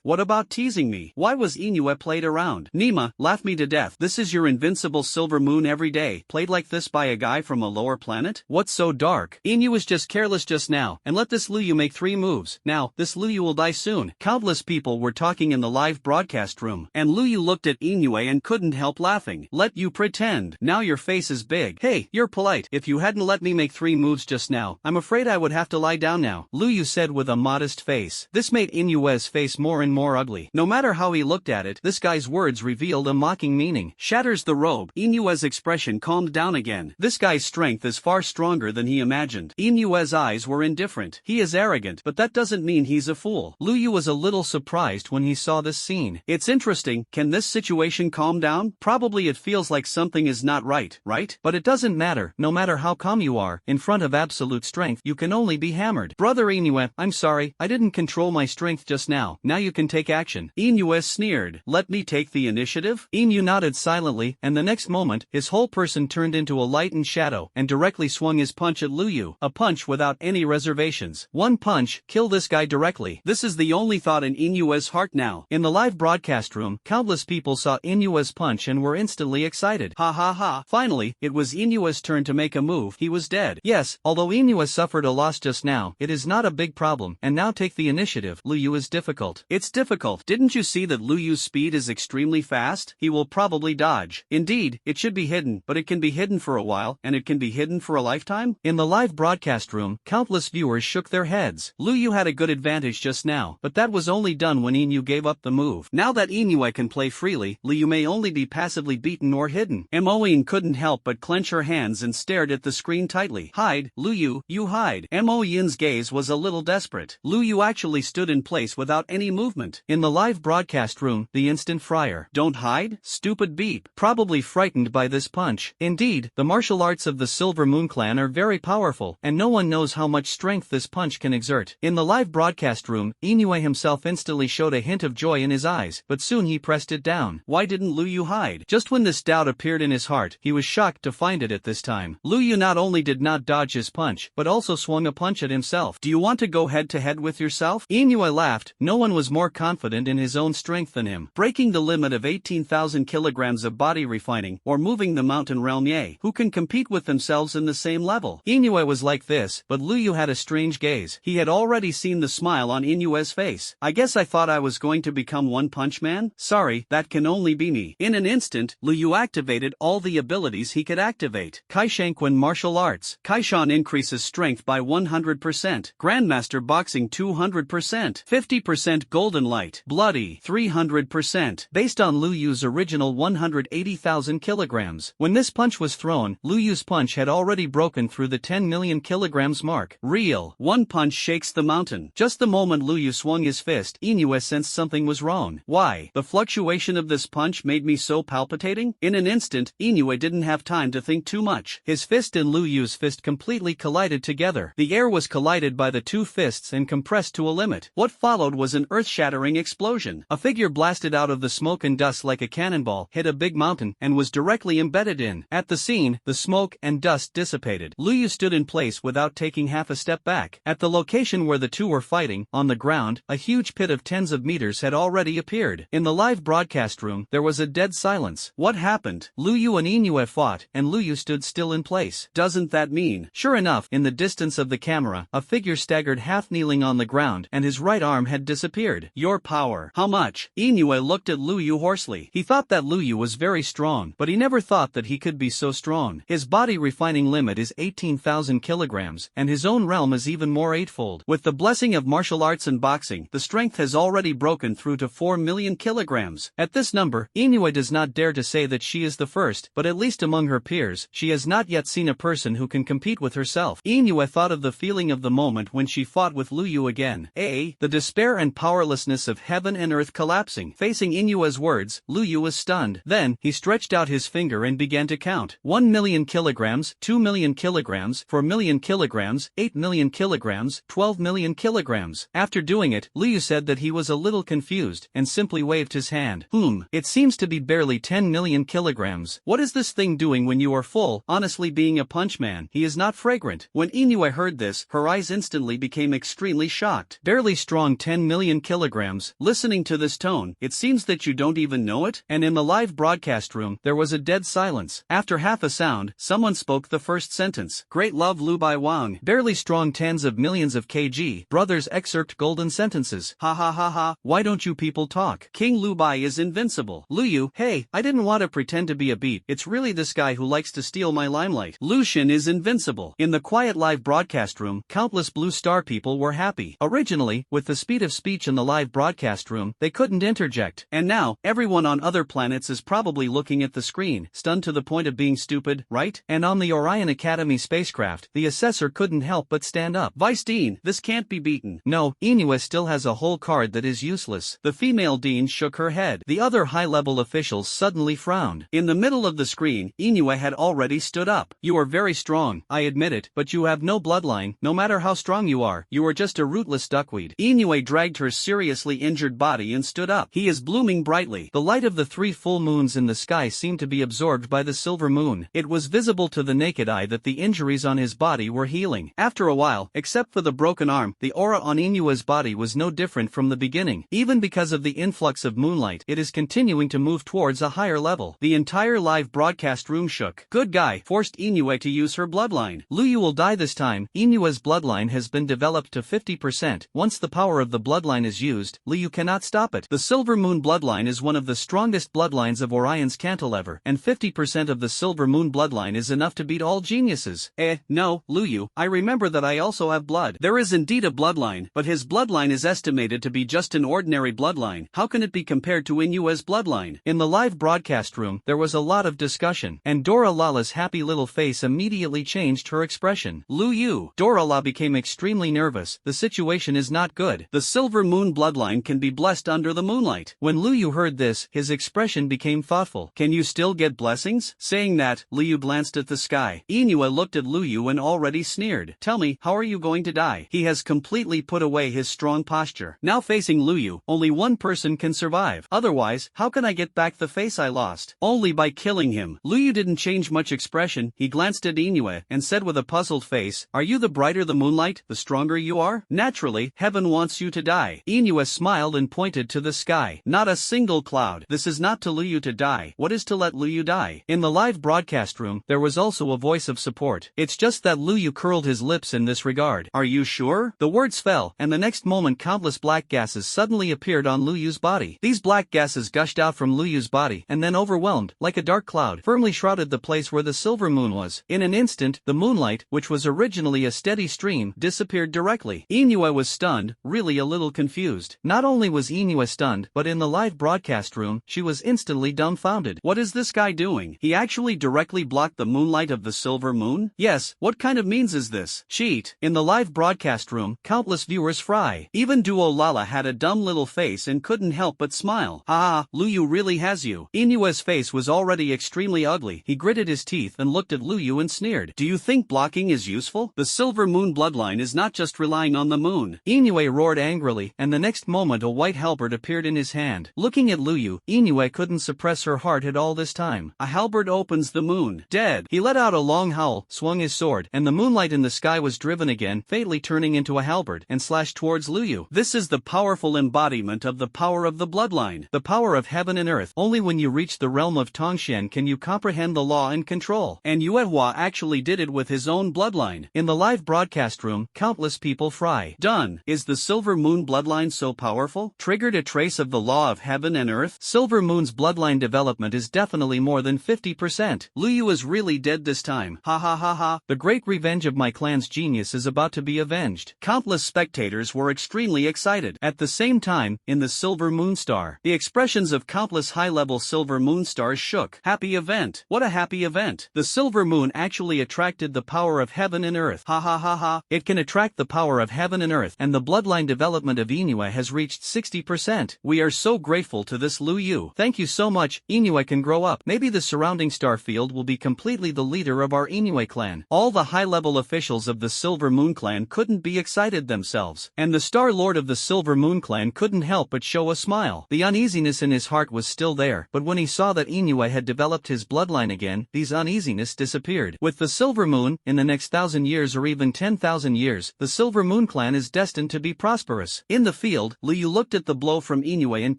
What about teasing me? Why was Inoue played around? Nima, laugh me to death. This is your invincible silver moon every day, played like this by a guy from a lower planet? What's so dark? Inoue was just careless just now, and let this Lu Yu make 3 moves. Now, this Lu Yu will die soon. Countless people were talking in the live broadcast room, and Lu Yu looked at Inoue and couldn't help laughing. Let you pretend. Now your face is big. Hey, you're polite. If you hadn't let me make 3 moves just now, I'm afraid I would have to lie down now, Lu Yu said with a modest face. This made Inoue's face more and more ugly. No matter how he looked at it, this guy's words revealed a mocking meaning. Shatters the robe. Inoue's expression calmed down again. This guy's strength is far stronger than he imagined. Inoue's eyes were indifferent. He is arrogant, but that doesn't mean he's a fool. Lu Yu was a little surprised when he saw this scene. It's interesting. Can this situation calm down? Probably it feels like something is not right, right? But it doesn't matter. No matter how calm you are, in front of absolute strength, you can only be hammered. Brother Inoue, I'm sorry, I didn't control my strength just now. Now you can take action. Inoue sneered. Let me take the initiative? Inoue nodded silently, and the next moment, his whole person turned into a lightened shadow and directly swung his punch at Lu Yu. A punch without any reservations. One punch, kill this guy directly. This is the only thought in Inoue's heart now. In the live broadcast room, countless people saw Inoue's punch and were instantly excited. Ha ha ha. Finally, it was Inoue's turn to make a move. He was dead. Yes, although Inoue suffered a loss just now, it is not a big problem, and now take the initiative. Lu Yu is difficult. It's difficult. Didn't you see that Lu Yu's speed is extremely fast? He will probably dodge. Indeed, it should be hidden, but it can be hidden for a while, and it can be hidden for a lifetime? In the live broadcast room, countless viewers shook their heads. Lu Yu had a good advantage just now, but that was only done when Inoue gave up the move. Now that Inoue can play freely, Lu Yu may only be passively beaten or hidden. Moen couldn't help but clench her hands and stared at the screen tightly. Hide, Lu Yu, you hide. Moen's gaze was a little desperate. Lu Yu actually stood in place without any movement. In the live broadcast room, the instant friar. Don't hide, stupid beep. Probably frightened by this punch. Indeed, the martial arts of the Silver Moon Clan are very powerful, and no one knows how much strength this punch can exert. In the live broadcast room, Inoue himself instantly showed a hint of joy in his eyes, but soon he pressed it down. Why didn't Lu Yu hide? Just when this doubt appeared in his heart, he was shocked to find it at this time. Lu Yu not only did not dodge his punch, but also swung a punch at himself. Do you want to go head to head with yourself? Inoue laughed. No one was more confident in his own strength than him. Breaking the limit of 18,000 kilograms of body refining or moving the mountain realm. Yay, who can compete with themselves in the same level? Inoue was like this, but Liu had a strange gaze. He had already seen the smile on Inoue's face. I guess I thought I was going to become One Punch Man? Sorry, that can only be me. In an instant, Liu activated all the abilities he could activate. Kaishanquan Martial Arts. Kaishan increases strength by 100%. Grandmaster Boxing 200%. 50% Golden Light. Bloody 300%. Based on Liu's original 180,000 kilograms. When this punch was thrown, Liu's punch had already broken through the 10 million kilograms mark. Real. One punch shakes the mountain. Just the moment Liu swung his fist, Inoue sensed something was wrong. Why? The fluctuation of this punch made me so palpitating? In an instant, Inoue didn't have time to think too much. His fist and Liu's fist completely collided together. The air was collided by the two fists and compressed to a limit. What followed was an earth-shattering explosion. A figure blasted out of the smoke and dust like a cannonball, hit a big mountain, and was directly embedded in. At the scene, the smoke and dust dissipated. Liu stood in place without taking half a step back. At the location where the two were fighting, on the ground, a huge pit of tens of meters had already appeared. In the live broadcast room, there was a dead silence. What happened? Liu and Inoue fought, and Liu stood still in place. Doesn't that mean? Sure enough, in the distance of the camera, a figure staggered half kneeling on the ground, and his right arm had disappeared. Your power. How much? Inoue looked at Liu hoarsely. He thought that Liu was very strong, but he never thought that he could be so strong. His body refining limit is 18,000 kilograms, and his own realm is even more eightfold. With the blessing of martial arts and boxing, the strength has already broken through to 4 million kilograms. At this number, Inoue does not dare to say that she is the first, but at least among her peers, she has not yet seen a person who can compete with herself. Inoue thought of the feeling of the moment when she fought with Liu again. The despair and powerlessness of heaven and earth collapsing. Facing Inoue's words, Liu was stunned. Then, he stretched out his finger and began to count. 1 million kilograms, 2 million kilograms, 4 million kilograms, 8 million kilograms, 12 million kilograms. After doing it, Liu said that he was a little confused, and simply waved his hand. It seems to be barely 10 million kilograms. What is this thing doing when you are full? Honestly, being a punch man, he is not fragrant. When Inoue heard this, her eyes instantly became extremely shocked. Barely strong 10 million kilograms. Listening to this tone, it seems that you don't even know it? And in the live broadcast room, there was a dead silence. After half a sound, someone spoke the first sentence. Great love Lu Bai Wang. Barely strong tens of millions of kg. Brothers excerpt golden sentences. Ha ha ha ha, why don't you people talk? King Lu Bai is invincible. Liu, hey, I didn't want to pretend to be a beat. It's really this guy who likes to steal my limelight. Lucian is invincible. In the quiet live broadcast room, countless blue star people were happy. Originally, with the speed of speech in the live broadcast room, they couldn't interject. And now, everyone on other planets is probably looking at the screen, stunned to the point of being stupid, right? And on the Orion Academy spacecraft, the assessor couldn't help but stand up. Vice Dean, this can't be beaten. No, Inoue still has a whole card that is useless. The female dean shook her head. The other high-level officials suddenly frowned. In the middle of the screen, Inoue had already stood up. You are very strong, I admit it, but you have no bloodline. No matter how strong you are just a rootless duckweed. Inoue dragged her seriously injured body and stood up. He is blooming brightly. The light of the 3 full moons in the sky seemed to be absorbed by the silver moon. It was visible to the naked eye that the injuries on his body were healing. After a while, except for the broken arm, the aura on Inoue's body was no different from the beginning. Even because of the influx of moonlight, it is continuing to move towards a higher level. The entire live broadcast room shook. Good guy, forced Inoue to use her bloodline. Liu will die this time. Inoue's bloodline has been developed to 50%. Once the power of the bloodline is used, Liu cannot stop it. The Silver Moon bloodline is one of the strongest bloodlines of Orion's cantilever, and 50% of the Silver Moon bloodline is enough to beat all geniuses. No, Liu, I remember that I also have blood. There is indeed a bloodline, but his bloodline is estimated to be just an ordinary bloodline. How can it be compared to Inoue's bloodline? In the live broadcast room, there was a lot of discussion, and Dora Lala's happy little face immediately changed her expression. Liu. Dora La became extremely nervous. The situation is not good. The Silver Moon bloodline can be blessed under the moonlight. When Liu heard this, his expression became thoughtful. Can you still get blessings? Saying that, Liu glanced at the sky. Inoue looked at Liu and already sneered. Tell me, how are you going to die? He has completely put away his strong posture. Now facing Liu, only one person can survive. Otherwise, how can I get back the face I lost? Only by killing him. Liu didn't change much expression. He glanced at Inoue and said with a puzzled face, are you the brighter the moonlight, the stronger you are? Naturally, heaven wants you to die. Inoue smiled and pointed to the sky. Not a single cloud. This is not to Liu to die. What is to let Liu die? In the live broadcast room, there was also a voice of support. It's just that Liu curled his lips in this regard. Are you sure? The words fell, and the next moment countless black gases suddenly appeared on Liu's body. These black gases gushed out from Liu's body, and then overwhelmed, like a dark cloud, firmly shrouded the place where the silver moon was. In an instant, the moonlight, which was originally a steady stream, disappeared directly. Inoue was stunned, really a little confused. Not only was Inoue stunned, but in the live broadcast room, she was instantly dumbfounded. What is this guy doing? He actually directly blocked the moonlight of the silver moon? Yes, what kind of means is this? Cheat. In the live broadcast room, countless viewers fry. Even Duo Lala had a dumb little face and couldn't help but smile. Haha, Liu really has you. Inoue's face was already extremely ugly. He gritted his teeth and looked at Liu and sneered. Do you think blocking is useful? The silver moon bloodline is not just relying on the moon. Inoue roared angrily, and the next moment a white halberd appeared in his hand. Looking at Liu, Inoue couldn't suppress her heart at all this time. A halberd opens the moon. Dead. He let out a long howl, swung his sword, and the moonlight in the sky was driven again, fatally turning into a halberd, and slashed towards Liu. This is the powerful embodiment of the power of the bloodline. The power of heaven and earth. Only when you reach the realm of Tongxian can you comprehend the law and control. And Yuehua actually did it with his own bloodline. In the live broadcast room, countless people fry. Done. Is the silver moon bloodline so powerful? Triggered a trace of the law of heaven and earth? Silver moon's bloodline development is definitely more than 50%. Liu is really dead this time. Ha ha ha ha. The great revenge of my clan's genius is about to be avenged. Countless spectators were extremely excited. At the same time, in the silver moon star, the expressions of countless high-level silver moon stars shook. Happy event. What a happy event. The silver moon actually attracted the power of heaven and earth. Ha ha ha ha. It can attract the power of heaven and earth, and the bloodline development of Inoue has reached 60%. We are so grateful to this Liu. Thank you so much. Inoue can grow up. Maybe the surrounding star field will be completely the leader of our Inoue clan. All the high-level officials of the Silver Moon clan couldn't be excited themselves, and the Star Lord of the Silver Moon clan couldn't help but show a smile. The uneasiness in his heart was still there, but when he saw that Inoue had developed his bloodline again, these uneasiness disappeared. With the Silver Moon, in the next 1,000 years or even 10,000 years, the Silver Moon clan is destined to be prosperous. In the field, Liu looked at the blow from Inoue and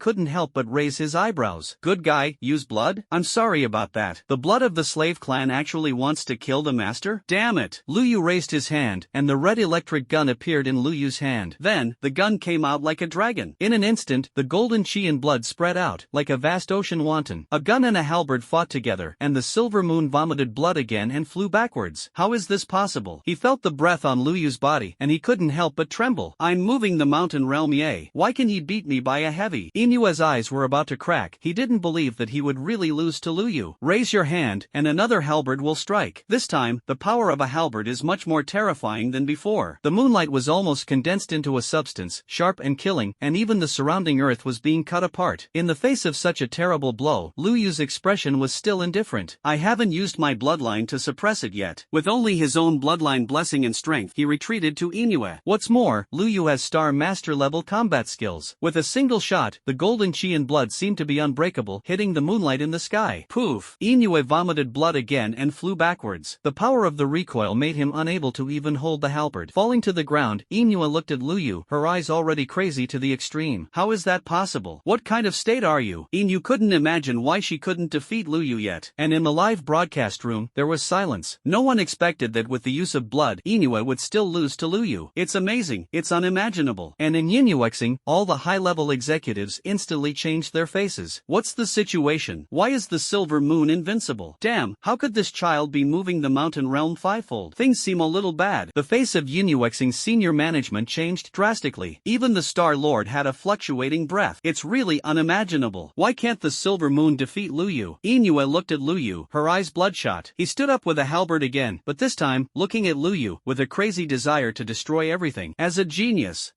couldn't help but raise his eyebrows. Good guy, use blood? I'm sorry about that. The blood of the slave clan actually wants to kill the master? Damn it. Liu raised his hand, and the red electric gun appeared in Liu's hand. Then, the gun came out like a dragon. In an instant, the golden chi and blood spread out, like a vast ocean wanton. A gun and a halberd fought together, and the silver moon vomited blood again and flew backwards. How is this possible? He felt the breath on Liu's body, and he couldn't help but tremble. I'm moving the mountain realm, yay. Why can he beat me by a heavy? Inoue's eyes were about to crack. He didn't believe that he would really lose to Liu. Raise your hand, and another halberd will strike. This time, the power of a halberd is much more terrifying than before. The moonlight was almost condensed into a substance, sharp and killing, and even the surrounding earth was being cut apart. In the face of such a terrible blow, Liu's expression was still indifferent. I haven't used my bloodline to suppress it yet. With only his own bloodline blessing and strength, he retreated to Inoue. What's more, Liu has star master level combat skills. With a single shot, the golden chi and blood seemed to be unbreakable, hitting the moonlight in the sky. Poof! Inoue vomited blood again and flew backwards. The power of the recoil made him unable to even hold the halberd. Falling to the ground, Inoue looked at Liu, her eyes already crazy to the extreme. How is that possible? What kind of state are you? Inoue couldn't imagine why she couldn't defeat Liu yet. And in the live broadcast room, there was silence. No one expected that with the use of blood, Inoue would still lose to Liu. It's amazing. It's unimaginable. And in Yinuexing, all the high-level executives instantly changed their faces. What's the situation? Why is the silver moon invincible? Damn, how could this child be moving the mountain realm fivefold? Things seem a little bad. The face of Yinuexing's senior management changed drastically. Even the Star Lord had a fluctuating breath. It's really unimaginable. Why can't the silver moon defeat Liu? Inoue looked at Liu, her eyes bloodshot. He stood up with a halberd again, but this time, looking at Liu, with a crazy desire to destroy everything. As a genius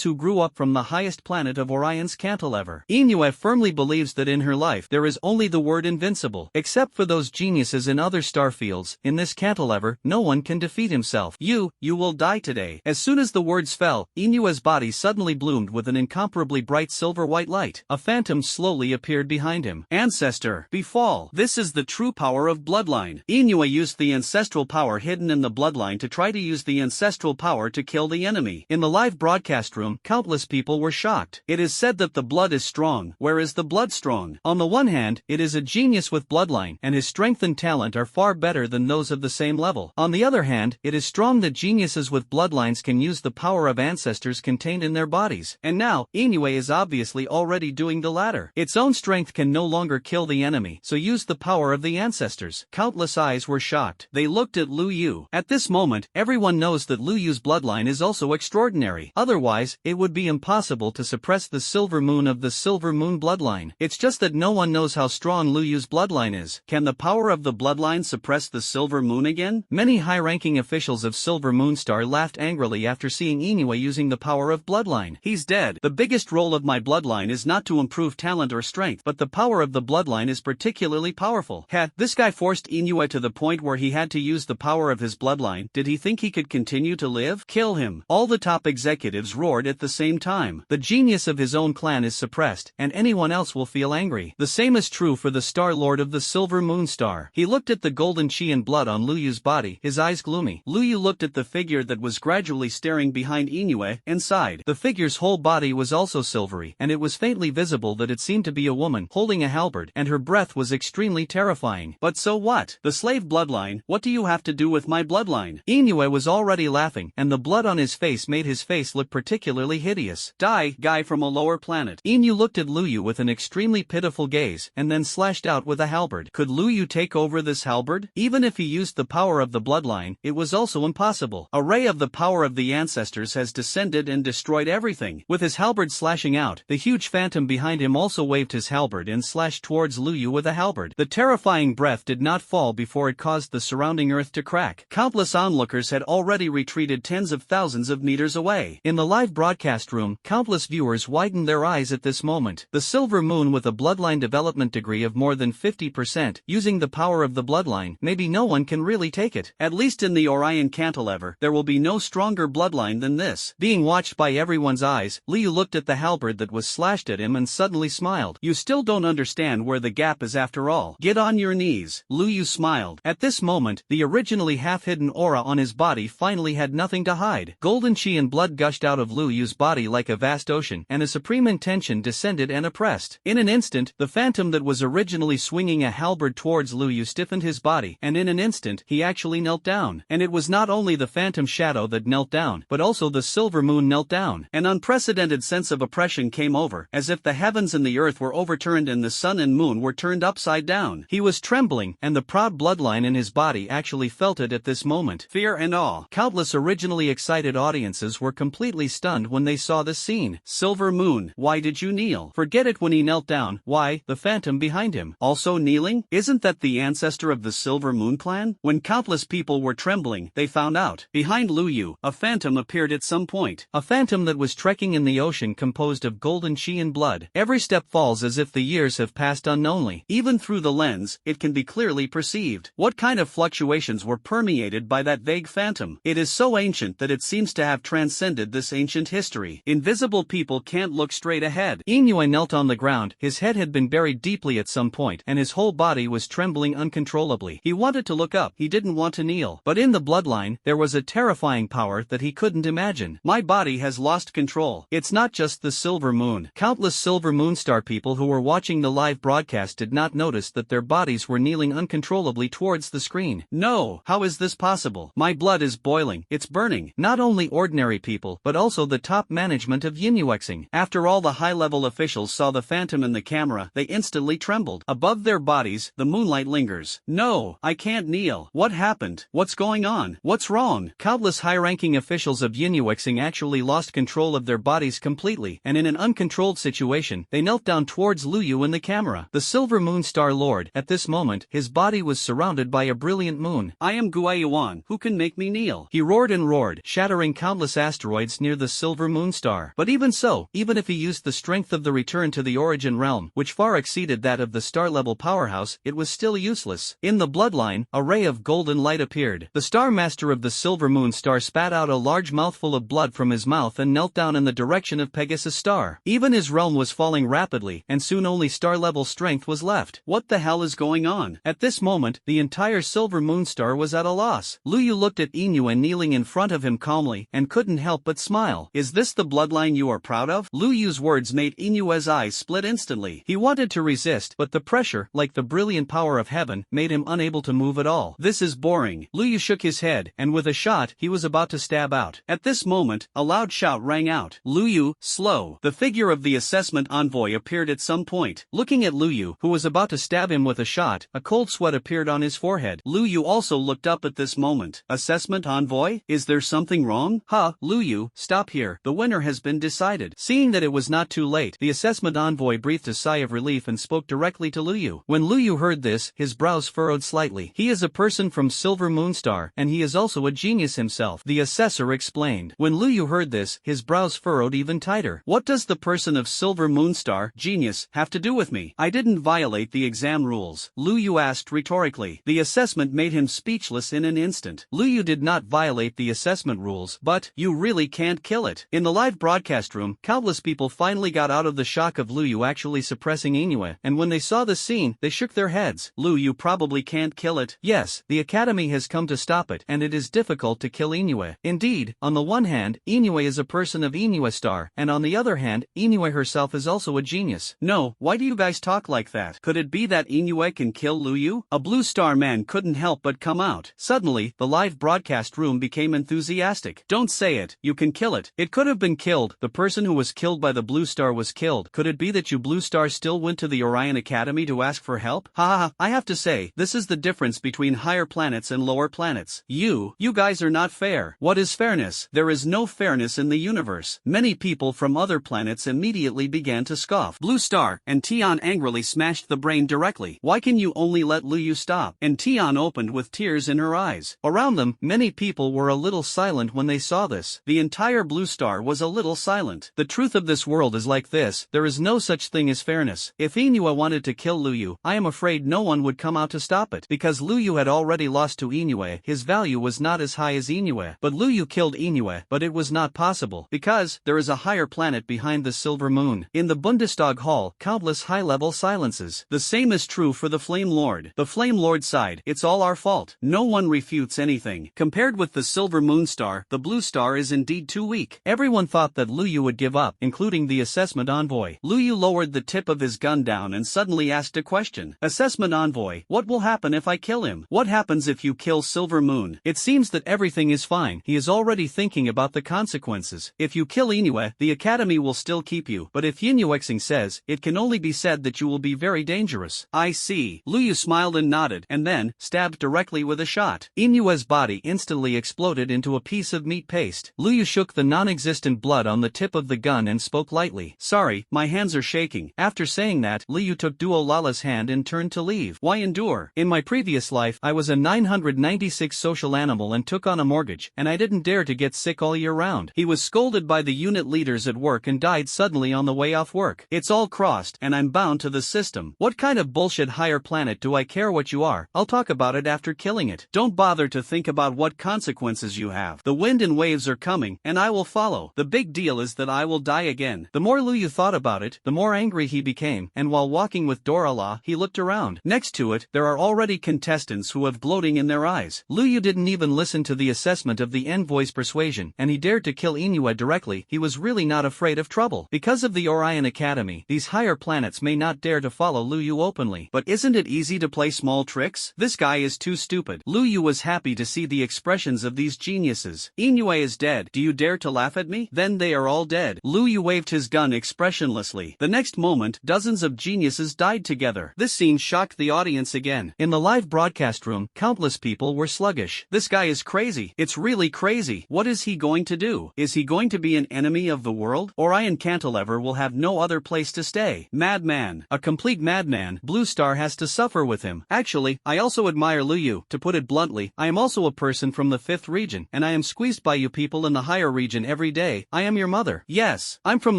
who grew up from the highest planet of Orion's cantilever. Inoue firmly believes that in her life there is only the word invincible. Except for those geniuses in other star fields, in this cantilever, no one can defeat himself. You will die today. As soon as the words fell, Inoue's body suddenly bloomed with an incomparably bright silver-white light. A phantom slowly appeared behind him. Ancestor, befall. This is the true power of bloodline. Inoue used the ancestral power hidden in the bloodline to try to use the ancestral power to kill the enemy. In the live broadcast room, countless people were shocked. It is said that the blood is is strong, where is the blood strong? On the one hand, it is a genius with bloodline, and his strength and talent are far better than those of the same level. On the other hand, it is strong that geniuses with bloodlines can use the power of ancestors contained in their bodies. And now, Inoue is obviously already doing the latter. Its own strength can no longer kill the enemy, so use the power of the ancestors. Countless eyes were shocked. They looked at Lu Yu. At this moment, everyone knows that Lu Yu's bloodline is also extraordinary. Otherwise, it would be impossible to suppress the Silver Moon of the Silver Moon bloodline. It's just that no one knows how strong Lu Yu's bloodline is. Can the power of the bloodline suppress the Silver Moon again? Many high-ranking officials of Silver Moonstar laughed angrily after seeing Inoue using the power of bloodline. He's dead. The biggest role of my bloodline is not to improve talent or strength, but the power of the bloodline is particularly powerful. This guy forced Inoue to the point where he had to use the power of his bloodline. Did he think he could continue to live? Kill him. All the top executives roared at the same time. The genius of his own clan is suppressed, and anyone else will feel angry. The same is true for the Star Lord of the Silver Moon Star. He looked at the golden chi and blood on Lu Yu's body, his eyes gloomy. Lu Yu looked at the figure that was gradually staring behind Inoue, and sighed. The figure's whole body was also silvery, and it was faintly visible that it seemed to be a woman, holding a halberd, and her breath was extremely terrifying. But so what? The slave bloodline, what do you have to do with my bloodline? Inoue was already laughing, and the blood on his face made his face look particularly hideous. Die, guy from a lower planet. Inoue looked at Lu Yu with an extremely pitiful gaze, and then slashed out with a halberd. Could Lu Yu take over this halberd? Even if he used the power of the bloodline, it was also impossible. A ray of the power of the ancestors has descended and destroyed everything. With his halberd slashing out, the huge phantom behind him also waved his halberd and slashed towards Lu Yu with a halberd. The terrifying breath did not fall before it caused the surrounding earth to crack. Countless onlookers had already retreated tens of thousands of meters away. In the live broadcast room, countless viewers widened their eyes at this moment. The Silver Moon with a bloodline development degree of more than 50%, using the power of the bloodline, maybe no one can really take it. At least in the Orion Cantilever, there will be no stronger bloodline than this. Being watched by everyone's eyes, Liu looked at the halberd that was slashed at him and suddenly smiled. You still don't understand where the gap is after all. Get on your knees. Liu smiled. At this moment, the originally half-hidden aura on his body finally had nothing to hide. Golden chi and blood gushed out of Liu's body like a vast ocean, and a supreme intention descended and oppressed. In an instant, the phantom that was originally swinging a halberd towards Liu stiffened his body, and in an instant, he actually knelt down. And it was not only the phantom shadow that knelt down, but also the Silver Moon knelt down. An unprecedented sense of oppression came over, as if the heavens and the earth were overturned and the sun and moon were turned upside down. He was trembling, and the proud bloodline in his body actually felt it at this moment. Fear and awe. Countless originally excited audiences were completely stunned when they saw this scene. Silver Moon, why did you kneel? Forget it when he knelt down. Why, the phantom behind him, also kneeling? Isn't that the ancestor of the Silver Moon clan? When countless people were trembling, they found out. Behind Lu Yu, a phantom appeared at some point. A phantom that was trekking in the ocean composed of golden chi and blood. Every step falls as if the years have passed unknownly. Even through the lens, it can be clearly perceived. What kind of fluctuations were permeated by that vague phantom? It is so ancient that it seems to have transcended this ancient history. Invisible people can't look straight ahead. Inoue knelt on the ground, his head had been buried deeply at some point, and his whole body was trembling uncontrollably. He wanted to look up, he didn't want to kneel. But in the bloodline, there was a terrifying power that he couldn't imagine. My body has lost control. It's not just the Silver Moon. Countless Silver Moon Star people who were watching the live broadcast did not notice that their bodies were kneeling uncontrollably towards the screen. No, how is this possible? My blood is boiling, it's burning. Not only ordinary people, but also the top management of Yinuexing. After all the high-level officials saw the phantom in the camera, they instantly trembled. Above their bodies, the moonlight lingers. No, I can't kneel. What happened? What's going on? What's wrong? Countless high-ranking officials of Yinuexing actually lost control of their bodies completely, and in an uncontrolled situation, they knelt down towards Lu Yu in the camera. The Silver Moon Star Lord, at this moment, his body was surrounded by a brilliant moon. I am Guayuan, who can make me kneel? He roared and roared, shattering countless asteroids near the Silver Moon Star. But even so, even if he used the strength of the return to the origin realm, which far exceeded that of the star-level powerhouse, it was still useless. In the bloodline, a ray of golden light appeared. The Star Master of the Silver Moon Star spat out a large mouthful of blood from his mouth and knelt down in the direction of Pegasus Star. Even his realm was falling rapidly, and soon only star-level strength was left. What the hell is going on? At this moment, the entire Silver Moon Star was at a loss. Lu Yu looked at Inoue kneeling in front of him calmly, and couldn't help but smile. Is this the bloodline you are proud of? Lu Yu's words made made Inue's eyes split instantly. He wanted to resist, but the pressure, like the brilliant power of heaven, made him unable to move at all. This is boring. Lu Yu shook his head, and with a shot, he was about to stab out. At this moment, a loud shout rang out. Lu Yu, slow. The figure of the assessment envoy appeared at some point. Looking at Lu Yu, who was about to stab him with a shot, a cold sweat appeared on his forehead. Lu Yu also looked up at this moment. Assessment envoy? Is there something wrong? Lu Yu, stop here. The winner has been decided. Seeing that it was not too late, the assessment envoy breathed a sigh of relief and spoke directly to Lu Yu. When Lu Yu heard this, his brows furrowed slightly. He is a person from Silver Moonstar, and he is also a genius himself, the assessor explained. When Lu Yu heard this, his brows furrowed even tighter. What does the person of Silver Moonstar, genius, have to do with me? I didn't violate the exam rules, Lu Yu asked rhetorically. The assessment made him speechless in an instant. Lu Yu did not violate the assessment rules, but you really can't kill it. In the live broadcast room, countless people finally got out of the shock of Lu Yu actually suppressing Inoue, and when they saw the scene, they shook their heads. Lu Yu probably can't kill it. Yes, the Academy has come to stop it, and it is difficult to kill Inoue. Indeed, on the one hand, Inoue is a person of Inoue Star, and on the other hand, Inoue herself is also a genius. No, why do you guys talk like that? Could it be that Inoue can kill Lu Yu? A Blue Star man couldn't help but come out. Suddenly, the live broadcast room became enthusiastic. Don't say it, you can kill it. It could have been killed. The person who was killed by the Blue Star was killed. Could it be that you Blue Star still went to the Orion Academy to ask for help? I have to say, this is the difference between higher planets and lower planets. You guys are not fair. What is fairness? There is no fairness in the universe. Many people from other planets immediately began to scoff. Blue Star and Tian angrily smashed the brain directly. Why can you only let Lu Yu stop? And Tian opened with tears in her eyes. Around them, many people were a little silent when they saw this. The entire Blue Star was a little silent. The truth of this world is like this. There is no such thing as fairness. If Inoue wanted to kill Lu Yu, I am afraid no one would come out to stop it. Because Lu Yu had already lost to Inoue, his value was not as high as Inoue. But Lu Yu killed Inoue, but it was not possible. Because there is a higher planet behind the Silver Moon. In the Bundestag Hall, countless high-level silences. The same is true for the Flame Lord. The Flame Lord sighed. It's all our fault. No one refutes anything. Compared with the Silver Moon Star, the Blue Star is indeed too weak. Everyone thought that Lu Yu would give up, including the assessment envoy. Lu Yu lowered the tip of his gun down and suddenly asked a question. Assessment envoy, what will happen if I kill him? What happens if you kill Silver Moon? It seems that everything is fine. He is already thinking about the consequences. If you kill Inoue, the Academy will still keep you. But if Inuexing says, it can only be said that you will be very dangerous. I see. Lu Yu smiled and nodded, and then, stabbed directly with a shot. Inue's body instantly exploded into a piece of meat paste. Lu Yu shook the non-existent blood on the tip of the gun and spoke lightly. Sorry, my hands are shaking. After saying that, Lu Yu took Duo Lala's hand and turned to leave. Why endure? In my previous life, I was a 996 social animal and took on a mortgage, and I didn't dare to get sick all year round. He was scolded by the unit leaders at work and died suddenly on the way off work. It's all crossed, and I'm bound to the system. What kind of bullshit higher planet do I care what you are? I'll talk about it after killing it. Don't bother to think about what consequences you have. The wind and waves are coming, and I will follow. The big deal is that I will die again. The more Lu Yu thought about it, the more angry he became, and while walking with Dorala, he looked around. Next to it, there are already contestants who have gloating in their eyes. Lu Yu didn't even listen to the assessment of the envoy's persuasion, and he dared to kill Inoue directly. He was really not afraid of trouble. Because of the Orion Academy, these higher planets may not dare to follow Lu Yu openly. But isn't it easy to play small tricks? This guy is too stupid. Lu Yu was happy to see the expressions of these geniuses. Inoue is dead. Do you dare to laugh at me? Then they are all dead. Lu Yu waved his gun expressionlessly. The next moment, dozens of geniuses died together. This scene shocked the audience again. In the live broadcast room, countless people were sluggish. This guy is crazy. It's really crazy. What is he going to do? Is he going to be an enemy of the world? Orion Cantilever will have no other place to stay. Madman. A complete madman. Blue Star has to suffer with him. Actually, I also admire Lu Yu. To put it bluntly, I am also a person from the 5th region, and I am squeezed by you people in the higher region every day. I am your mother. Yes, I'm from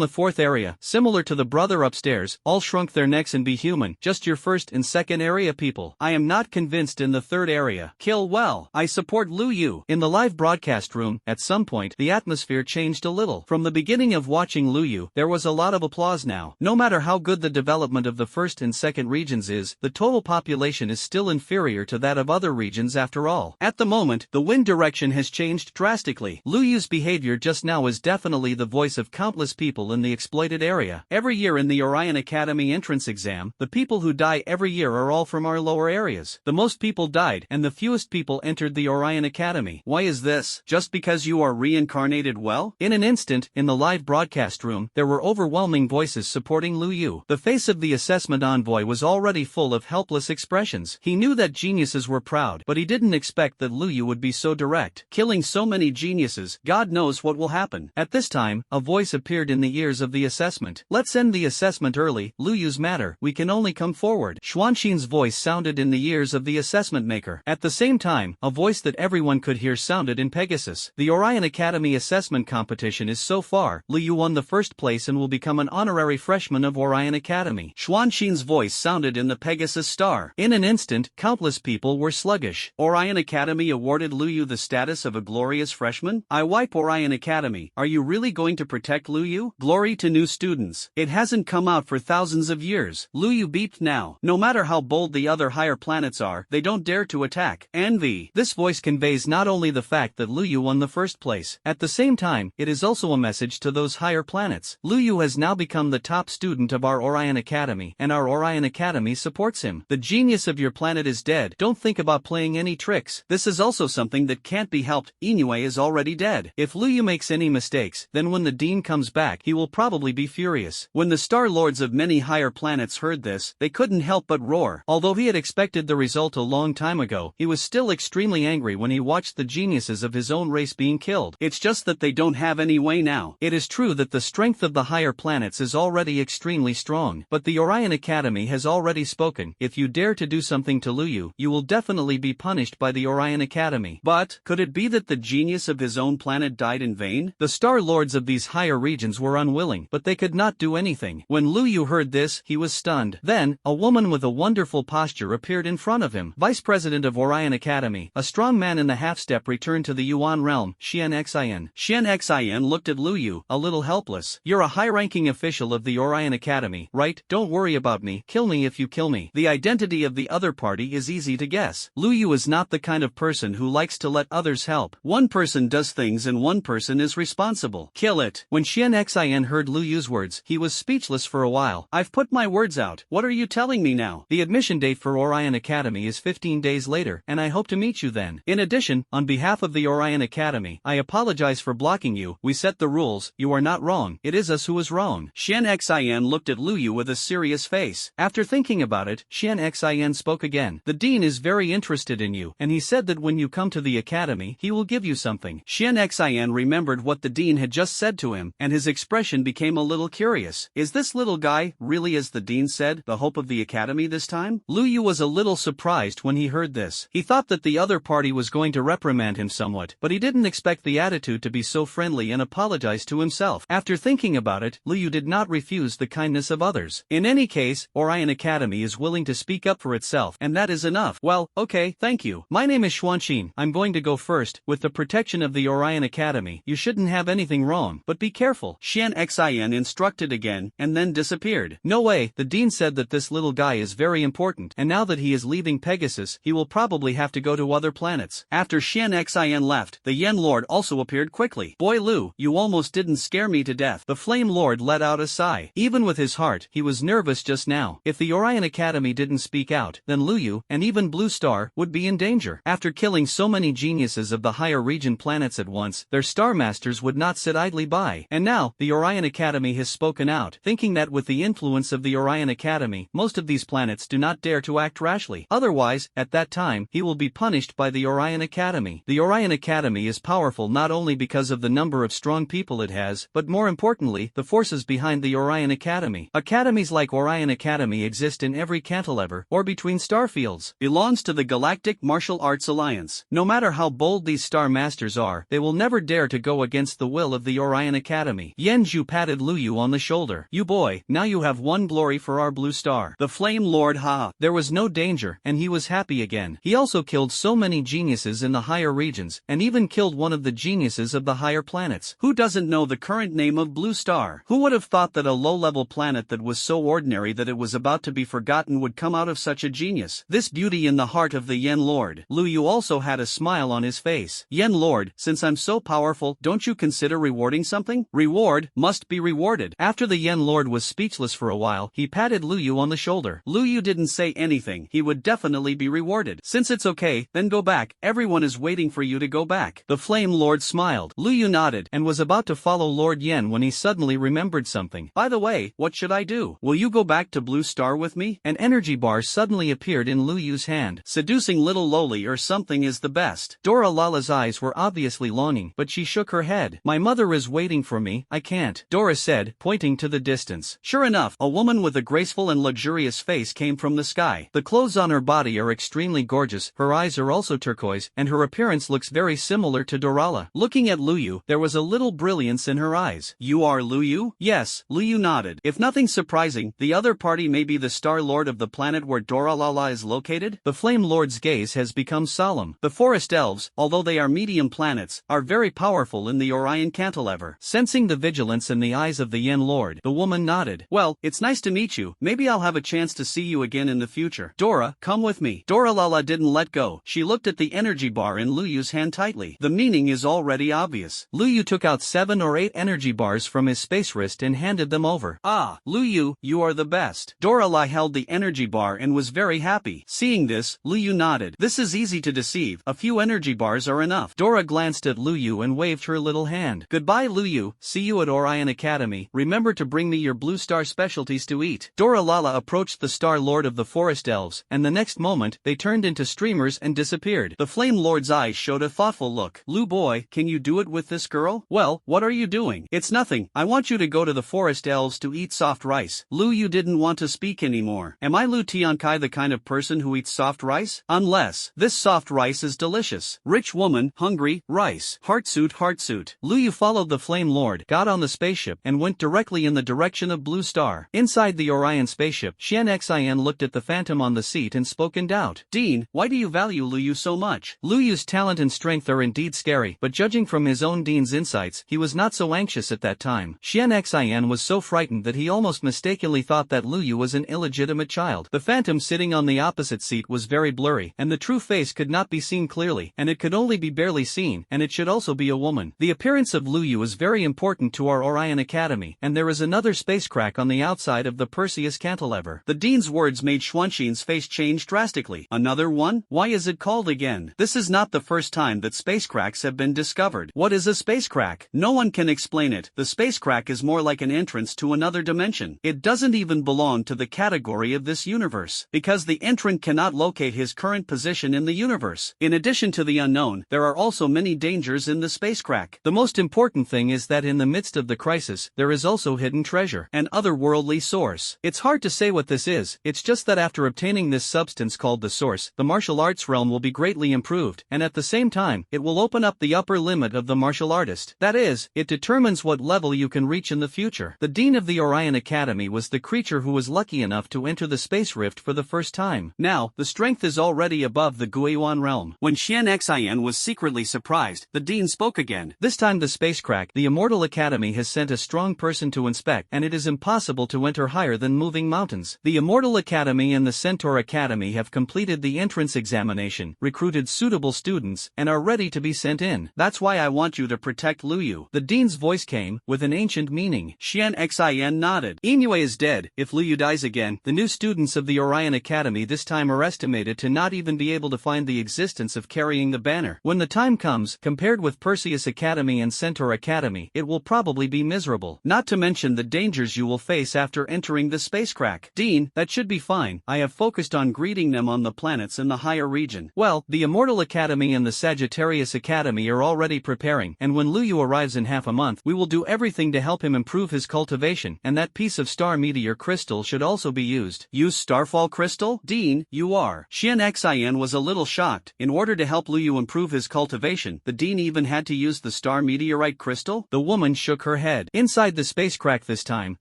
the 4th area. Similar to the brother upstairs, all shrunk their necks and be human. Just your 1st and 2nd area people. I am not convinced in the 3rd area. Kill well. I support Lu Yu. In the live broadcast room, at some point, the atmosphere changed a little. From the beginning of watching Lu Yu, there was a lot of applause now. No matter how good the development of the 1st and 2nd regions is, the total population is still inferior to that of other regions after all. At the moment, the wind direction has changed drastically. Lu Yu's behavior just now is definitely the voice of countless people in the exploitation populated area. Every year in the Orion Academy entrance exam, the people who die every year are all from our lower areas. The most people died and the fewest people entered the Orion Academy. Why is this? Just because you are reincarnated well? In an instant, in the live broadcast room, there were overwhelming voices supporting Lu Yu. The face of the assessment envoy was already full of helpless expressions. He knew that geniuses were proud, but he didn't expect that Lu Yu would be so direct. Killing so many geniuses, God knows what will happen. At this time, a voice appeared in the ears of the assessment. Let's end the assessment early, Lu Yu's matter. We can only come forward. Xuanxin's voice sounded in the ears of the assessment maker. At the same time, a voice that everyone could hear sounded in Pegasus. The Orion Academy assessment competition is so far. Lu Yu won the first place and will become an honorary freshman of Orion Academy. Xuanxin's voice sounded in the Pegasus star. In an instant, countless people were sluggish. Orion Academy awarded Lu Yu the status of a glorious freshman? I wipe Orion Academy. Are you really going to protect Lu Yu? Glory to new students. It hasn't come out for thousands of years. Lu Yu beeped now. No matter how bold the other higher planets are, they don't dare to attack. Envy. This voice conveys not only the fact that Lu Yu won the first place. At the same time, it is also a message to those higher planets. Lu Yu has now become the top student of our Orion Academy, and our Orion Academy supports him. The genius of your planet is dead. Don't think about playing any tricks. This is also something that can't be helped. Inoue is already dead. If Lu Yu makes any mistakes, then when the dean comes back, he will probably be furious. When the star lords of many higher planets heard this, they couldn't help but roar. Although he had expected the result a long time ago, he was still extremely angry when he watched the geniuses of his own race being killed. It's just that they don't have any way now. It is true that the strength of the higher planets is already extremely strong, but the Orion Academy has already spoken. If you dare to do something to Lu Yu, you will definitely be punished by the Orion Academy. But, could it be that the genius of his own planet died in vain? The star lords of these higher regions were unwilling, but they could not do anything. When Lu Yu heard this, he was stunned. Then, a woman with a wonderful posture appeared in front of him. Vice President of Orion Academy, a strong man in the half-step returned to the Yuan realm, Xian Xin. Xian Xin looked at Lu Yu, a little helpless. You're a high-ranking official of the Orion Academy, right? Don't worry about me. Kill me if you kill me. The identity of the other party is easy to guess. Lu Yu is not the kind of person who likes to let others help. One person does things and one person is responsible. Kill it. When Xian Xin heard Lu Yu's words, he was speechless for a while. I've put my words out. What are you telling me now? The admission date for Orion Academy is 15 days later, and I hope to meet you then. In addition, on behalf of the Orion Academy, I apologize for blocking you. We set the rules. You are not wrong. It is us who is wrong. Xian Xin looked at Lu Yu with a serious face. After thinking about it, Xian Xin spoke again. The dean is very interested in you, and he said that when you come to the academy, he will give you something. Xian Xin remembered what the dean had just said to him, and his expression became a little curious. Is this little guy really, as the dean said, the hope of the academy this time? Lu Yu was a little surprised when he heard this. He thought that the other party was going to reprimand him somewhat, but he didn't expect the attitude to be so friendly and apologized to himself. After thinking about it, Lu Yu did not refuse the kindness of others. In any case, Orion Academy is willing to speak up for itself, and that is enough. Well, okay, thank you. My name is Xuanxin. I'm going to go first. With the protection of the Orion Academy, you shouldn't have anything wrong, but be careful. Xian Xin instructed again, and then disappeared. No way, the dean said that this little guy is very important, and now that he is leaving Pegasus, he will probably have to go to other planets. After Xian Xin left, the Yen Lord also appeared quickly. Boy Lu, you almost didn't scare me to death. The Flame Lord let out a sigh. Even with his heart, he was nervous just now. If the Orion Academy didn't speak out, then Lu Yu, and even Blue Star, would be in danger. After killing so many geniuses of the higher region planets at once, their star masters would not sit idly by. And now, the Orion Academy has spoken out, thinking that with the influence of the Orion Academy, most of these planets do not dare to act rashly. Otherwise, at that time, he will be punished by the Orion Academy. The Orion Academy is powerful not only because of the number of strong people it has, but more importantly, the forces behind the Orion Academy. Academies like Orion Academy exist in every cantilever, or between star fields. Belongs to the Galactic Martial Arts Alliance. No matter how bold these star masters are, they will never dare to go against the will of the Orion Academy. Yen Zhu patted Lu Yu on the shoulder. You boy, now you have won glory for our Blue Star. The Flame Lord ha. There was no danger, and he was happy again. He also killed so many geniuses in the higher regions, and even killed one of the geniuses of the higher planets. Who doesn't know the current name of Blue Star? Who would have thought that a low-level planet that was so ordinary that it was about to be forgotten would come out of such a genius? This beauty in the heart of the Yen Lord. Lu Yu also had a smile on his face. Yen Lord, since I'm so powerful, don't you consider rewarding something? Reward must be rewarded. rewarded. After the Yen Lord was speechless for a while, he patted Luyu on the shoulder. Luyu didn't say anything. He would definitely be rewarded. Since it's okay, then go back. Everyone is waiting for you to go back. The Flame Lord smiled. Luyu nodded and was about to follow Lord Yen when he suddenly remembered something. By the way, what should I do? Will you go back to Blue Star with me? An energy bar suddenly appeared in Luyu's hand. Seducing little loli or something is the best. Dora Lala's eyes were obviously longing, but she shook her head. My mother is waiting for me, I can't, Dora said, pointing to the distance. Sure enough, a woman with a graceful and luxurious face came from the sky. The clothes on her body are extremely gorgeous, her eyes are also turquoise, and her appearance looks very similar to Dorala. Looking at Luyu, there was a little brilliance in her eyes. You are Luyu? Yes, Luyu nodded. If nothing surprising, the other party may be the Star Lord of the planet where Doralala is located? The Flame Lord's gaze has become solemn. The Forest Elves, although they are medium planets, are very powerful in the Orion Cantilever. Sensing the vigilance in the eyes of the Yen Lord, the woman nodded. Well, it's nice to meet you. Maybe I'll have a chance to see you again in the future. Dora, come with me. Doralala didn't let go. She looked at the energy bar in Luyu's hand tightly. The meaning is already obvious. Luyu took out 7 or 8 energy bars from his space wrist and handed them over. Ah, Luyu, you are the best. Dorala held the energy bar and was very happy. Seeing this, Luyu nodded. This is easy to deceive. A few energy bars are enough. Dora glanced at Luyu and waved her little hand. Goodbye Luyu, see you at Orion Academy. Remember to bring me your Blue Star specialties to eat. Doralala approached the Star Lord of the Forest Elves, and the next moment, they turned into streamers and disappeared. The Flame Lord's eyes showed a thoughtful look. Lu boy, can you do it with this girl? Well, what are you doing? It's nothing. I want you to go to the Forest Elves to eat soft rice. Luyu didn't want to speak anymore. Am I Lu Tiankai the kind of person who eats soft rice? Unless, this soft rice is delicious. Rich woman, hungry, rice. Heartsuit. Luyu followed the Flame Lord, got on the spaceship, and went directly in the direction of Blue Star. Inside the Orion spaceship, Xian Xin looked at the Phantom on the seat and spoke in doubt. Dean, why do you value Luyu so much? Luyu's talent and strength are indeed scary, but judging from his own Dean's insights, he was not so anxious at that time. Xian Xin was so frightened that he almost mistakenly thought that Luyu was an illegitimate child. The Phantom sitting on the opposite seat was very blurry, and the true face could not be seen clearly, and it could only be barely seen, and it should also be a woman. The appearance of Luyu is very important to our Orion Academy, and there is another space crack on the outside of the Perseus cantilever. The Dean's words made Xuanxin's face change drastically. Another one? Why is it called again? This is not the first time that space cracks have been discovered. What is a space crack? No one can explain it. The space crack is more like an entrance to another dimension. It doesn't even belong to the category of this universe, because the entrant cannot locate his current position in the universe. In addition to the unknown, there are also many dangers in the space crack. The most important thing is that in the midst of the crisis, there is also hidden treasure, an otherworldly source. It's hard to say what this is, it's just that after obtaining this substance called the source, the martial arts realm will be greatly improved, and at the same time, it will open up the upper limit of the martial artist. That is, it determines what level you can reach in the future. The Dean of the Orion Academy was the creature who was lucky enough to enter the space rift for the first time. Now, the strength is already above the Guiyuan realm. When Xian Xin was secretly surprised, the Dean spoke again. This time the space crack, the Immortal Academy has sent a strong person to inspect, and it is impossible to enter higher than moving mountains. The Immortal Academy and the Centaur Academy have completed the entrance examination, recruited suitable students, and are ready to be sent in. That's why I want you to protect Luyu. The Dean's voice came, with an ancient meaning. Xian Xin nodded. Inui is dead. If Luyu dies again, the new students of the Orion Academy this time are estimated to not even be able to find the existence of carrying the banner. When the time comes, compared with Perseus Academy and Centaur Academy, it will probably be miserable. Not to mention the dangers you will face after entering the space crack. Dean, that should be fine. I have focused on greeting them on the planets in the higher region. Well, the Immortal Academy and the Sagittarius Academy are already preparing, and when Luyu arrives in half a month, we will do everything to help him improve his cultivation, and that piece of star meteor crystal should also be used. Use starfall crystal? Dean, you are. Xian Xin was a little shocked. In order to help Luyu improve his cultivation, the Dean even had to use the star meteorite crystal? The woman shook her head. Inside the space crack this time,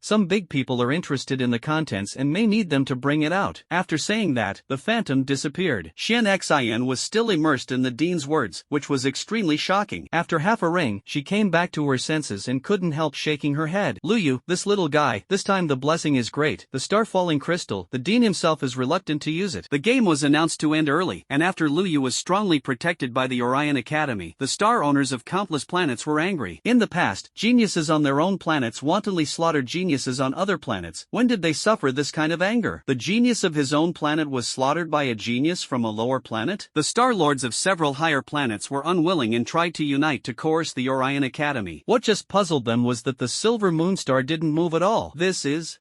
some big people are interested in the contents and may need them to bring it out. After saying that, the Phantom disappeared. Xian Xin was still immersed in the Dean's words, which was extremely shocking. After half a ring, she came back to her senses and couldn't help shaking her head. Luyu, this little guy, this time the blessing is great. The star-falling crystal, the Dean himself is reluctant to use it. The game was announced to end early, and after Luyu was strongly protected by the Orion Academy, the star owners of countless planets were angry. In the past, geniuses on their own own planets wantonly slaughtered geniuses on other planets, when did they suffer this kind of anger? The genius of his own planet was slaughtered by a genius from a lower planet? The Star-Lords of several higher planets were unwilling and tried to unite to coerce the Orion Academy. What just puzzled them was that the Silver Moonstar didn't move at all.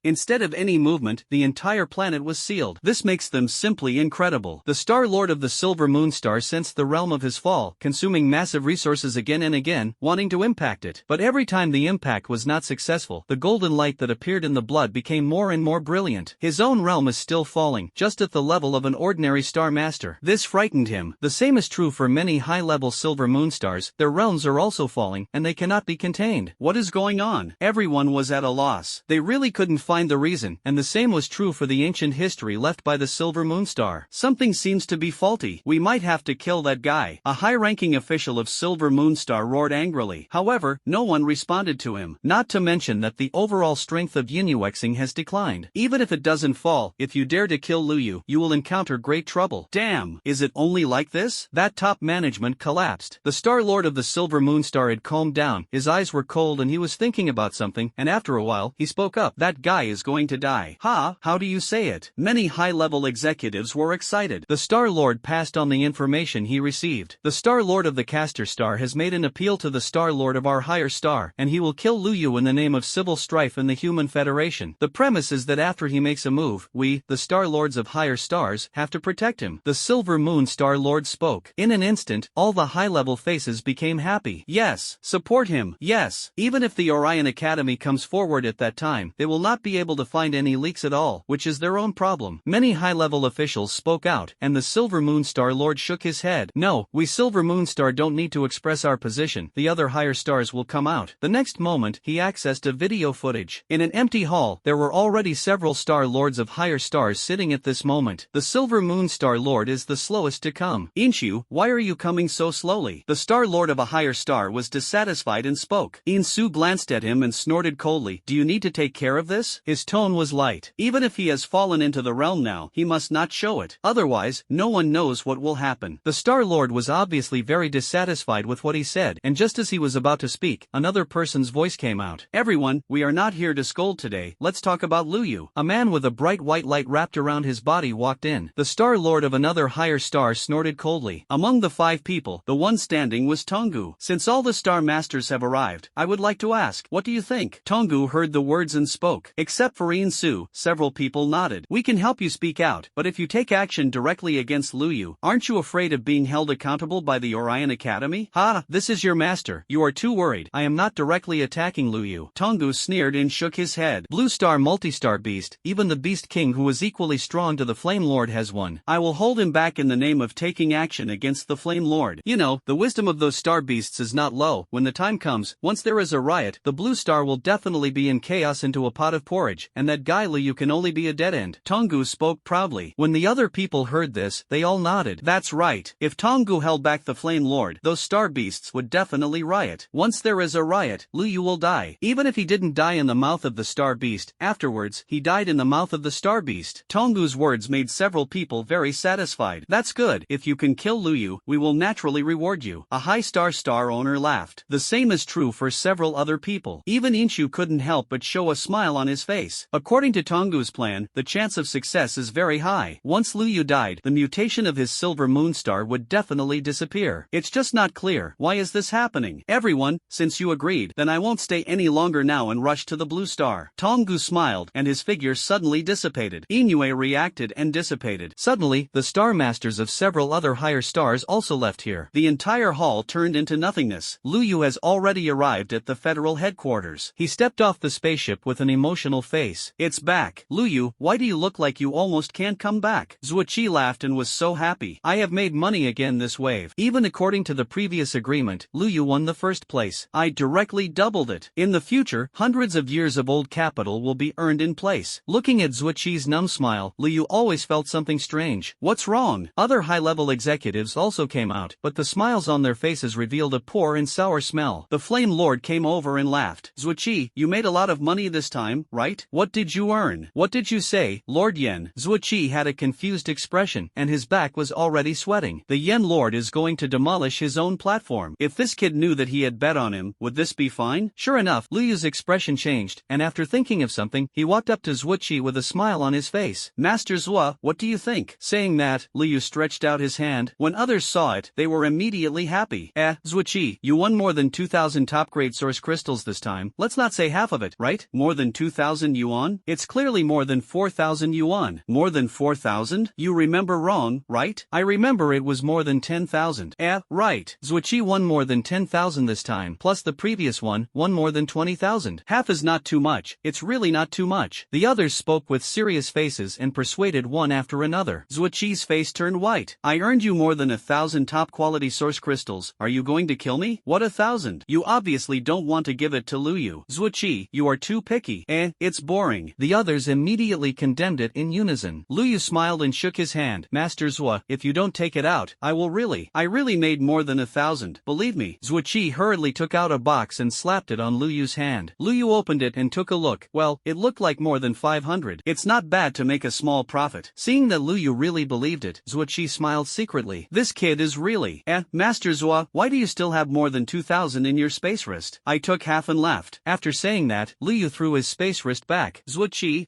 Instead of any movement, the entire planet was sealed. This makes them simply incredible. The Star-Lord of the Silver Moonstar sensed the realm of his fall, consuming massive resources again and again, wanting to impact it. But every time the impact was not successful, the golden light that appeared in the blood became more and more brilliant. His own realm is still falling, just at the level of an ordinary Star Master. This frightened him. The same is true for many high-level Silver Moonstars. Their realms are also falling, and they cannot be contained. What is going on? Everyone was at a loss. They really couldn't find the reason, and the same was true for the ancient history left by the Silver Moonstar. Something seems to be faulty. We might have to kill that guy. A high-ranking official of Silver Moonstar roared angrily. However, no one responded to him. Not to mention that the overall strength of Yinuexing has declined. Even if it doesn't fall, if you dare to kill Luyu, you will encounter great trouble. Damn, is it only like this? That top management collapsed. The Star-Lord of the Silver Moonstar had calmed down, his eyes were cold and he was thinking about something, and after a while, he spoke up. That guy is going to die. Ha, how do you say it? Many high-level executives were excited. The Star-Lord passed on the information he received. The Star-Lord of the Caster Star has made an appeal to the Star-Lord of our higher star, and he will kill Luyu in the name of civil strife in the Human Federation. The premise is that after he makes a move, we, the Star-Lords of higher stars, have to protect him. The Silver Moon Star-Lord spoke. In an instant, all the high-level faces became happy. Yes, support him. Yes, even if the Orion Academy comes forward at that time, they will not be able to find any leaks at all, which is their own problem. Many high-level officials spoke out, and the Silver Moon Star-Lord shook his head. No, we Silver Moonstar don't need to express our position. The other higher stars will come out. The next moment, he accessed a video footage. In an empty hall, there were already several Star-Lords of higher stars sitting at this moment. The Silver Moon Star-Lord is the slowest to come. Inshu, why are you coming so slowly? The Star-Lord of a higher star was dissatisfied and spoke. Inshu glanced at him and snorted coldly. Do you need to take care of this? His tone was light. Even if he has fallen into the realm now, he must not show it. Otherwise, no one knows what will happen. The Star-Lord was obviously very dissatisfied with what he said, and just as he was about to speak, another person's voice came out. Everyone, we are not here to scold today, let's talk about Luyu. A man with a bright white light wrapped around his body walked in. The Star-Lord of another higher star snorted coldly. Among the 5 people, the one standing was Tonggu. Since all the Star Masters have arrived, I would like to ask, what do you think? Tonggu heard the words and spoke. Except for Insu, several people nodded. We can help you speak out, but if you take action directly against Luyu, aren't you afraid of being held accountable by the Orion Academy? Ha, this is your master. You are too worried. I am not directly attacking Luyu. Tonggu sneered and shook his head. Blue Star Multi-Star Beast, even the Beast King who is equally strong to the Flame Lord has won. I will hold him back in the name of taking action against the Flame Lord. You know, the wisdom of those star beasts is not low. When the time comes, once there is a riot, the Blue Star will definitely be in chaos into a pot of porridge, and that guy Luyu can only be a dead end. Tonggu spoke proudly. When the other people heard this, they all nodded. That's right. If Tonggu held back the Flame Lord, those star beasts would definitely riot. Once there is a riot, Luyu will die. Even if he didn't die in the mouth of the star beast, afterwards, he died in the mouth of the star beast. Tonggu's words made several people very satisfied. That's good. If you can kill Luyu, we will naturally reward you. A high star owner laughed. The same is true for several other people. Even Inshu couldn't help but show a smile on his face. According to Tonggu's plan, the chance of success is very high. Once Luyu died, the mutation of his Silver Moonstar would definitely disappear. It's just not clear. Why is this happening? Everyone, since you agreed, then I won't stay any longer now and rush to the Blue Star. Tonggu smiled, and his figure suddenly dissipated. Inoue reacted and dissipated. Suddenly, the Star Masters of several other higher stars also left here. The entire hall turned into nothingness. Luyu has already arrived at the federal headquarters. He stepped off the spaceship with an emotional face. It's back. Luyu, why do you look like you almost can't come back? Zuoqi laughed and was so happy. I have made money again this wave. Even according to the previous agreement, Luyu won the first place. I directly doubled it. In the future, hundreds of years of old capital will be earned in place. Looking at Zuoqi's numb smile, Luyu always felt something strange. What's wrong? Other high-level executives also came out, but the smiles on their faces revealed a poor and sour smell. The Flame Lord came over and laughed. Zuoqi, you made a lot of money this time, right? What did you earn? What did you say, Lord Yen? Zuoqi had a confused expression, and his back was already sweating. The Yen Lord is going to demolish his own platform. If this kid knew that he had bet on him, would this be fine? Sure enough, Luyu's expression changed, and after thinking of something, he walked up to Zhuoqi with a smile on his face. Master Zhua, what do you think? Saying that, Liu stretched out his hand. When others saw it, they were immediately happy. Zhuoqi, you won more than 2,000 top-grade source crystals this time. Let's not say half of it, right? More than 2,000 yuan? It's clearly more than 4,000 yuan. More than 4,000? You remember wrong, right? I remember it was more than 10,000. Right. Zhuoqi won more than 10,000 this time, plus the previous one won more than 20,000. Half is not too much. It's really not too much. The others spoke with serious faces and persuaded one after another. Zhuoqi's face turned white. I earned you more than 1,000 top-quality source crystals. Are you going to kill me? What 1,000? You obviously don't want to give it to Liu. Zhuoqi, you are too picky. It's boring. The others immediately condemned it in unison. Liu smiled and shook his hand. Master Zhua, if you don't take it out, I really made more than 1,000. Believe me. Zhuoqi hurriedly took out a box and slapped it on Liu's hand. Liu opened it and took a look. Well, it looked like more than 500. It's not bad to make a small profit. Seeing that Liu really believed it, Zhuoqi smiled secretly. This kid is really. Master Zhua, why do you still have more than 2,000 in your space wrist? I took half and laughed. After saying that, Liu threw his space wrist back. Zhuoqi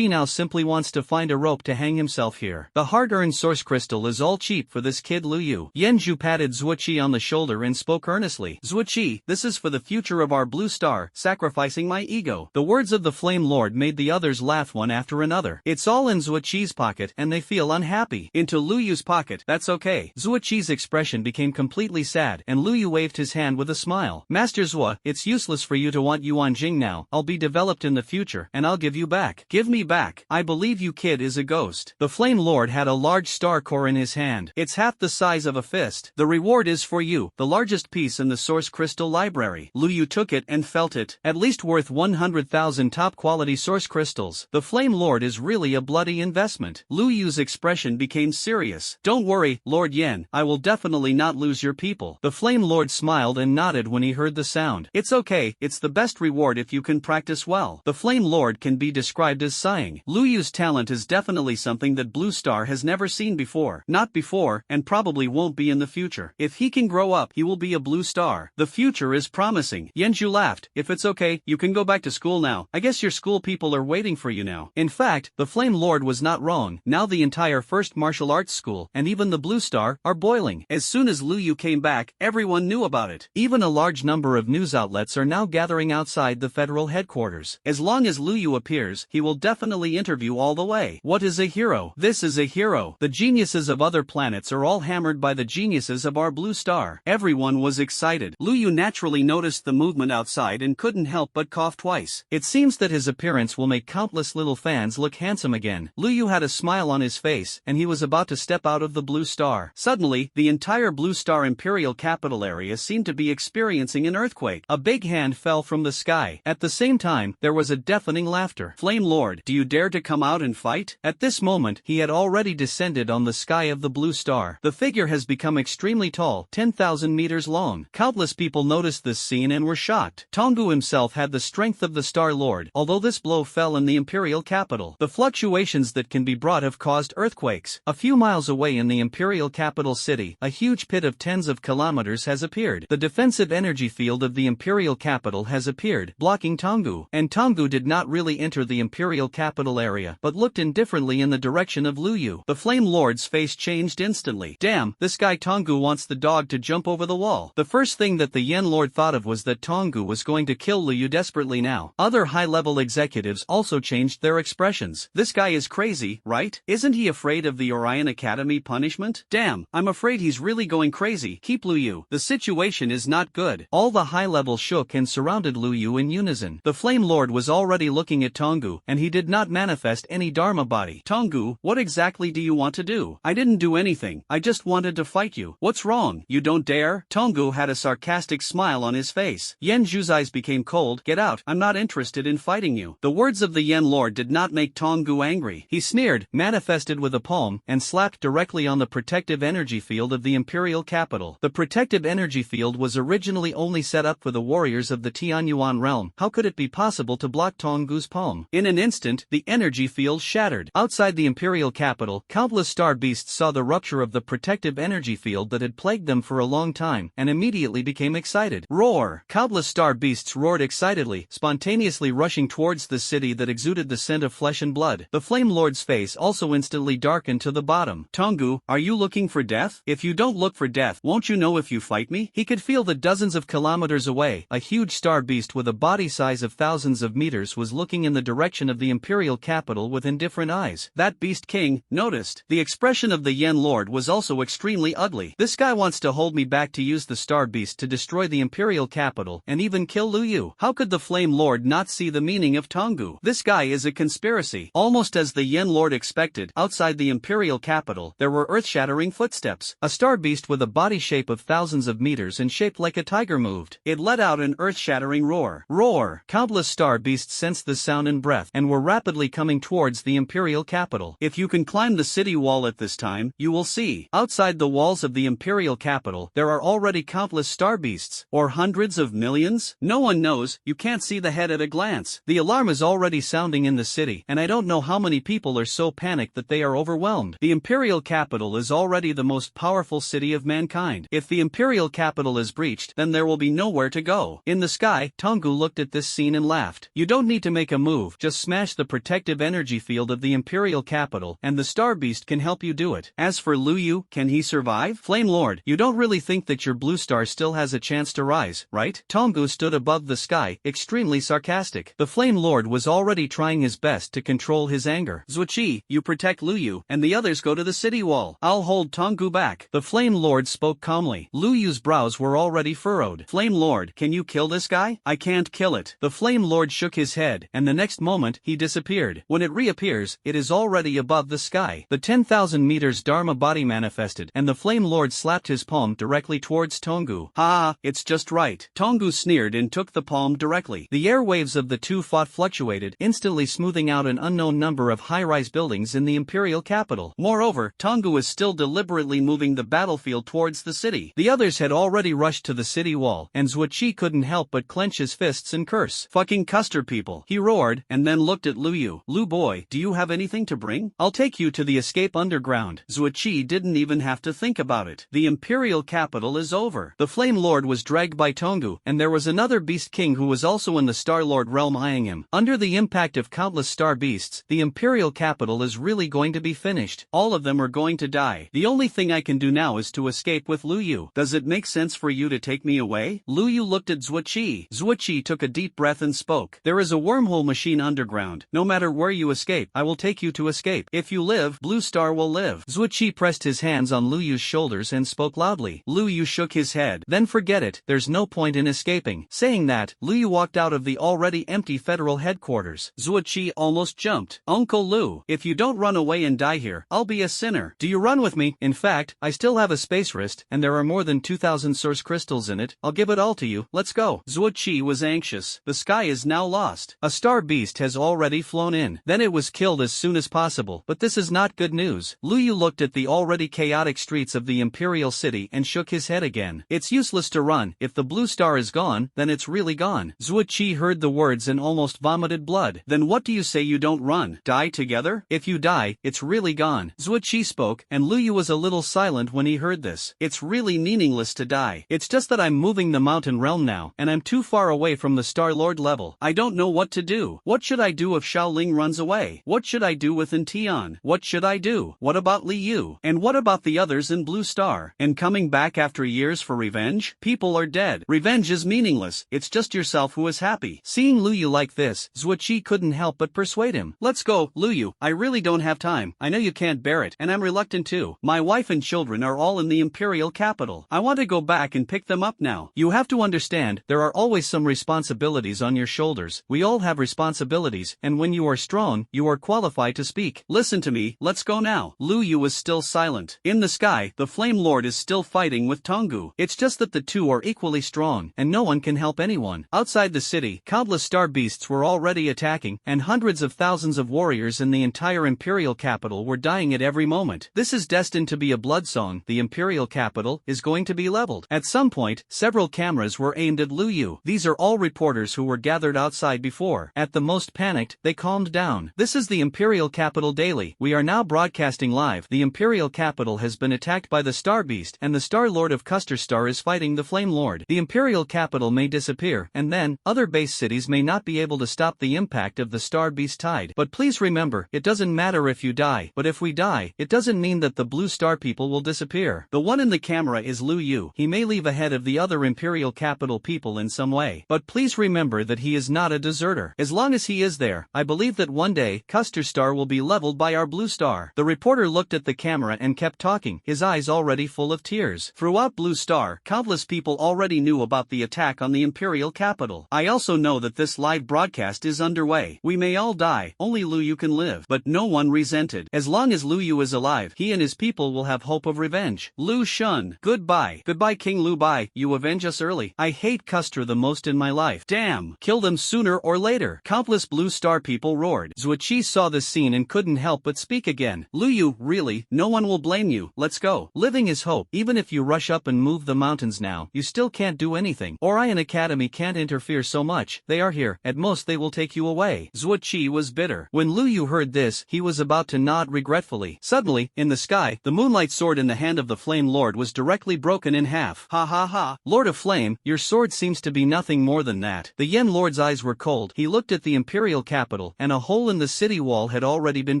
now simply wants to find a rope to hang himself here. The hard-earned source crystal is all cheap for this kid Liu. Yanzhu patted Zhuoqi on the shoulder and spoke earnestly. Zhuoqi, this is for the future of our blue star, sacrificing my ego. The words of the Flame Lord made the others laugh one after another. It's all in Zhuoqi's pocket and they feel unhappy. Into Liu's pocket, that's okay. Zhuoqi's expression became completely sad and Liu waved his hand with a smile. Master Zhua, it's useless for you to want Yuan Jing now. I'll be developed in the future and I'll give you back. Give me back. I believe you kid is a ghost. The Flame Lord had a large star core in his hand. It's half the size of a fist. The reward is for you, the largest piece in the source crystal library. Liu took it and felt it. At least worth 100,000 top-quality source crystals. The Flame Lord is really a bloody investment. Liu's expression became serious. Don't worry, Lord Yan, I will definitely not lose your people. The Flame Lord smiled and nodded when he heard the sound. It's okay, it's the best reward if you can practice well. The Flame Lord can be described as sighing. Liu's talent is definitely something that Blue Star has never seen before. Not before, and probably won't be in the future. If he can grow up, he will be a Blue Star. The future is promising. Yanzhu laughed. If it's okay, you can go back to school now. I guess your school people are waiting for you now. In fact, the Flame Lord was not wrong. Now the entire first martial arts school, and even the Blue Star, are boiling. As soon as Liu came back, everyone knew about it. Even a large number of news outlets are now gathering outside the federal headquarters. As long as Liu appears, he will definitely interview all the way. What is a hero? This is a hero. The geniuses of other planets are all hammered by the geniuses of our Blue Star. Everyone was excited. Liu naturally noticed the movement outside and couldn't help but cough twice. It seems that his appearance will make countless little fans look handsome again. Liu had a smile on his face, and he was about to step out of the Blue Star. Suddenly, the entire Blue Star Imperial Capital area seemed to be experiencing an earthquake. A big hand fell from the sky. At the same time, there was a deafening laughter. Flame Lord, do you dare to come out and fight? At this moment, he had already descended on the sky of the Blue Star. The figure has become extremely tall, 10,000 meters long. Countless people noticed this scene and were shocked. Tonggu himself had the strength of the Star Lord, although this blow fell in the Imperial capital. The fluctuations that can be brought have caused earthquakes. A few miles away in the Imperial capital city, a huge pit of tens of kilometers has appeared. The defensive energy field of the Imperial capital has appeared, blocking Tonggu. And Tonggu did not really enter the Imperial capital area, but looked indifferently in the direction of Liu. The Flame Lord's face changed instantly. Damn, this guy Tonggu wants the dog to jump over the wall. The first thing that the Yen Lord thought of was that Tonggu was going to kill Liu desperately now. Other high-level executives also changed their expressions. This guy is crazy, right? Isn't he afraid of the Orion Academy punishment? Damn, I'm afraid he's really going crazy. Keep Liu. The situation is not good. All the high-level shook and surrounded Liu in unison. The Flame Lord was already looking at Tonggu, and he did not manifest any Dharma body. Tonggu, what exactly do you want to do? I didn't do anything. I just wanted to fight you. What's wrong? You don't dare? Tonggu had a sarcastic smile on his face. Yanzhu's eyes became cold. Get out. I'm not interested in fighting you. The words of the Yen Lord did not make Tonggu angry. He sneered, manifested with a palm, and slapped directly on the protective energy field of the Imperial capital. The protective energy field was originally only set up for the warriors of the Tianyuan realm. How could it be possible to block Tonggu's palm? In an instant, the energy field shattered. Outside the Imperial capital, countless star beasts saw the rupture of the protective energy field that had plagued them for a long time, and immediately became excited. Roar! Countless countless star beasts roared excitedly, spontaneously rushing towards the city that exuded the scent of flesh and blood. The Flame Lord's face also instantly darkened to the bottom. Tongu, are you looking for death? If you don't look for death, won't you know if you fight me? He could feel that dozens of kilometers away, a huge star beast with a body size of thousands of meters was looking in the direction of the imperial capital with indifferent eyes. That beast king noticed. The expression of the Yen Lord was also extremely ugly. This guy wants to hold me back to use the star beast to destroy the imperial capital and even kill Lu Yu. How could the Flame Lord not see the meaning of Tongu? This guy is a conspiracy. Almost as the Yen Lord expected, outside the imperial capital, there were earth-shattering footsteps. A star beast with a body shape of thousands of meters and shaped like a tiger moved. It let out an earth-shattering roar. Roar! Countless star beasts sensed the sound and breath and were rapidly coming towards the imperial capital. If you can climb the city wall at this time, you will see. Outside the walls of the imperial capital, there are already countless star beasts. Or hundreds of millions? No one knows, you can't see the head at a glance. The alarm is already sounding in the city, and I don't know how many people are so panicked that they are overwhelmed. The imperial capital is already the most powerful city of mankind. If the imperial capital is breached, then there will be nowhere to go. In the sky, Tongu looked at this scene and laughed. You don't need to make a move, just smash the protective energy field of the imperial capital, and the star beast can help you do it. As for Lu Yu, can he survive? Flame Lord, you don't really think that your blue star still has a chance to rise, right? Tongu stood above the sky, extremely sarcastic. The Flame Lord was already trying his best to control his anger. Zuoqi, you protect Lu Yu, and the others go to the city wall. I'll hold Tongu back. The Flame Lord spoke calmly. Lu Yu's brows were already furrowed. Flame Lord, can you kill this guy? I can't kill it. The Flame Lord shook his head, and the next moment, he disappeared. When it reappears, it is already above the sky. The 10,000 meters Dharma body manifested, and the Flame Lord slapped his palm directly towards Tongu. Ha, it's just right. Tongu sneered and took the palm directly. The airwaves of the two fought fluctuated, instantly smoothing out an unknown number of high-rise buildings in the imperial capital. Moreover, Tongu is still deliberately moving the battlefield towards the city. The others had already rushed to the city wall, and Zuoqi couldn't help but clench his fists and curse. Fucking custard people, he roared, and then looked at Lu Yu. Lu boy, do you have anything to bring? I'll take you to the escape underground. Zuoqi didn't even have to think about it. The imperial capital is over. The Flame Lord was dragged by Tongu, and there was another beast king who was also in the Star Lord realm eyeing him. Under the impact of countless star beasts, the imperial capital is really going to be finished. All of them are going to die. The only thing I can do now is to escape with Lu Yu. Does it make sense for you to take me away? Lu Yu looked at Zuoqi. Zuoqi took a deep breath and spoke. There is a wormhole machine underground. No matter where you escape, I will take you to escape. If you live, Blue Star will live. Zuoqi pressed his hands on Lu Yu's shoulders and spoke loudly. Lu Yu shook his head. Then forget it, there's no point in escaping. Saying that, Lu Yu walked out of the already empty federal headquarters. Zuoqi almost jumped. Uncle Lu, if you don't run away and die here, I'll be a sinner. Do you run with me? In fact, I still have a space wrist, and there are more than 2,000 source crystals in it. I'll give it all to you. Let's go. Zuoqi was anxious. The sky is now lost. A star beast has already flown in. Then it was killed as soon as possible. But this is not good news. Lu Yu looked at the already chaotic streets of the imperial city and shook his head again. It's useless to run. If the blue star is gone, then it's really gone. Zuoqi heard the words and almost vomited blood. Then what do you say you don't run? Die together? If you die, it's really gone. Zuoqi spoke, and Lu Yu was a little silent when he heard this. It's really meaningless to die. It's just that I'm moving the mountain realm now, and I'm too far away from the Star Lord level. I don't know what to do. What should I do if Shaoling runs away? What should I do with Intian? What should I do? What about Li Yu? And what about the others in Blue Star? And coming back after years for revenge? People are dead. Revenge is meaningless. It's just yourself who is happy. Seeing Lu Yu like this, Zuoqi couldn't help but persuade him. Let's go, Lu Yu. I really don't have time. I know you can't bear it, and I'm reluctant too. My wife and children are all in the imperial capital. I want to go back and pick them up now. You have to understand, there are always some responsibilities on your shoulders. We all have responsibilities, and when you are strong, you are qualified to speak. Listen to me, let's go now. Lu Yu was still silent. In the sky, the Flame Lord is still fighting with Tongu. It's just that the two are equally strong, and no one can help anyone. Outside the city, countless star beasts were already attacking, and hundreds of thousands of warriors in the entire imperial capital were dying at every moment. This is destined to be a blood song. The imperial capital is going to be leveled. At some point, several cameras were aimed at Lu Yu. These are all reporters who were gathered outside before. At the most panicked, they calmed down. This is the imperial capital daily. We are now broadcasting live. The imperial capital has been attacked by the Star Beast, and the Star Lord of Custer Star is fighting the Flame Lord. The imperial capital capital may disappear, and then, other base cities may not be able to stop the impact of the Star Beast tide. But please remember, it doesn't matter if you die, but if we die, it doesn't mean that the Blue Star people will disappear. The one in the camera is Lu Yu. He may leave ahead of the other Imperial capital people in some way, but please remember that he is not a deserter. As long as he is there, I believe that one day, Custer Star will be leveled by our Blue Star. The reporter looked at the camera and kept talking, his eyes already full of tears. Throughout Blue Star, countless people already knew about the attack on the Imperial capital. I also know that this live broadcast is underway. We may all die, only Lu Yu can live. But no one resented. As long as Lu Yu is alive, he and his people will have hope of revenge. Lu Shun, goodbye. Goodbye King Lu Bai, you avenge us early. I hate Custer the most in my life. Damn, kill them sooner or later. Countless Blue Star people roared. Zuo-Chi saw this scene and couldn't help but speak again. Lu Yu, really, no one will blame you. Let's go. Living is hope. Even if you rush up and move the mountains now, you still can't do anything. Orion Academy can't interfere so much. They are here. At most they will take you away. Zuo-Chi was bitter. When Lu Yu heard this, he was about to nod regretfully. Suddenly, in the sky, the moonlight sword in the hand of the Flame Lord was directly broken in half. Ha ha ha. Lord of Flame, your sword seems to be nothing more than that. The Yen Lord's eyes were cold. He looked at the Imperial capital, and a hole in the city wall had already been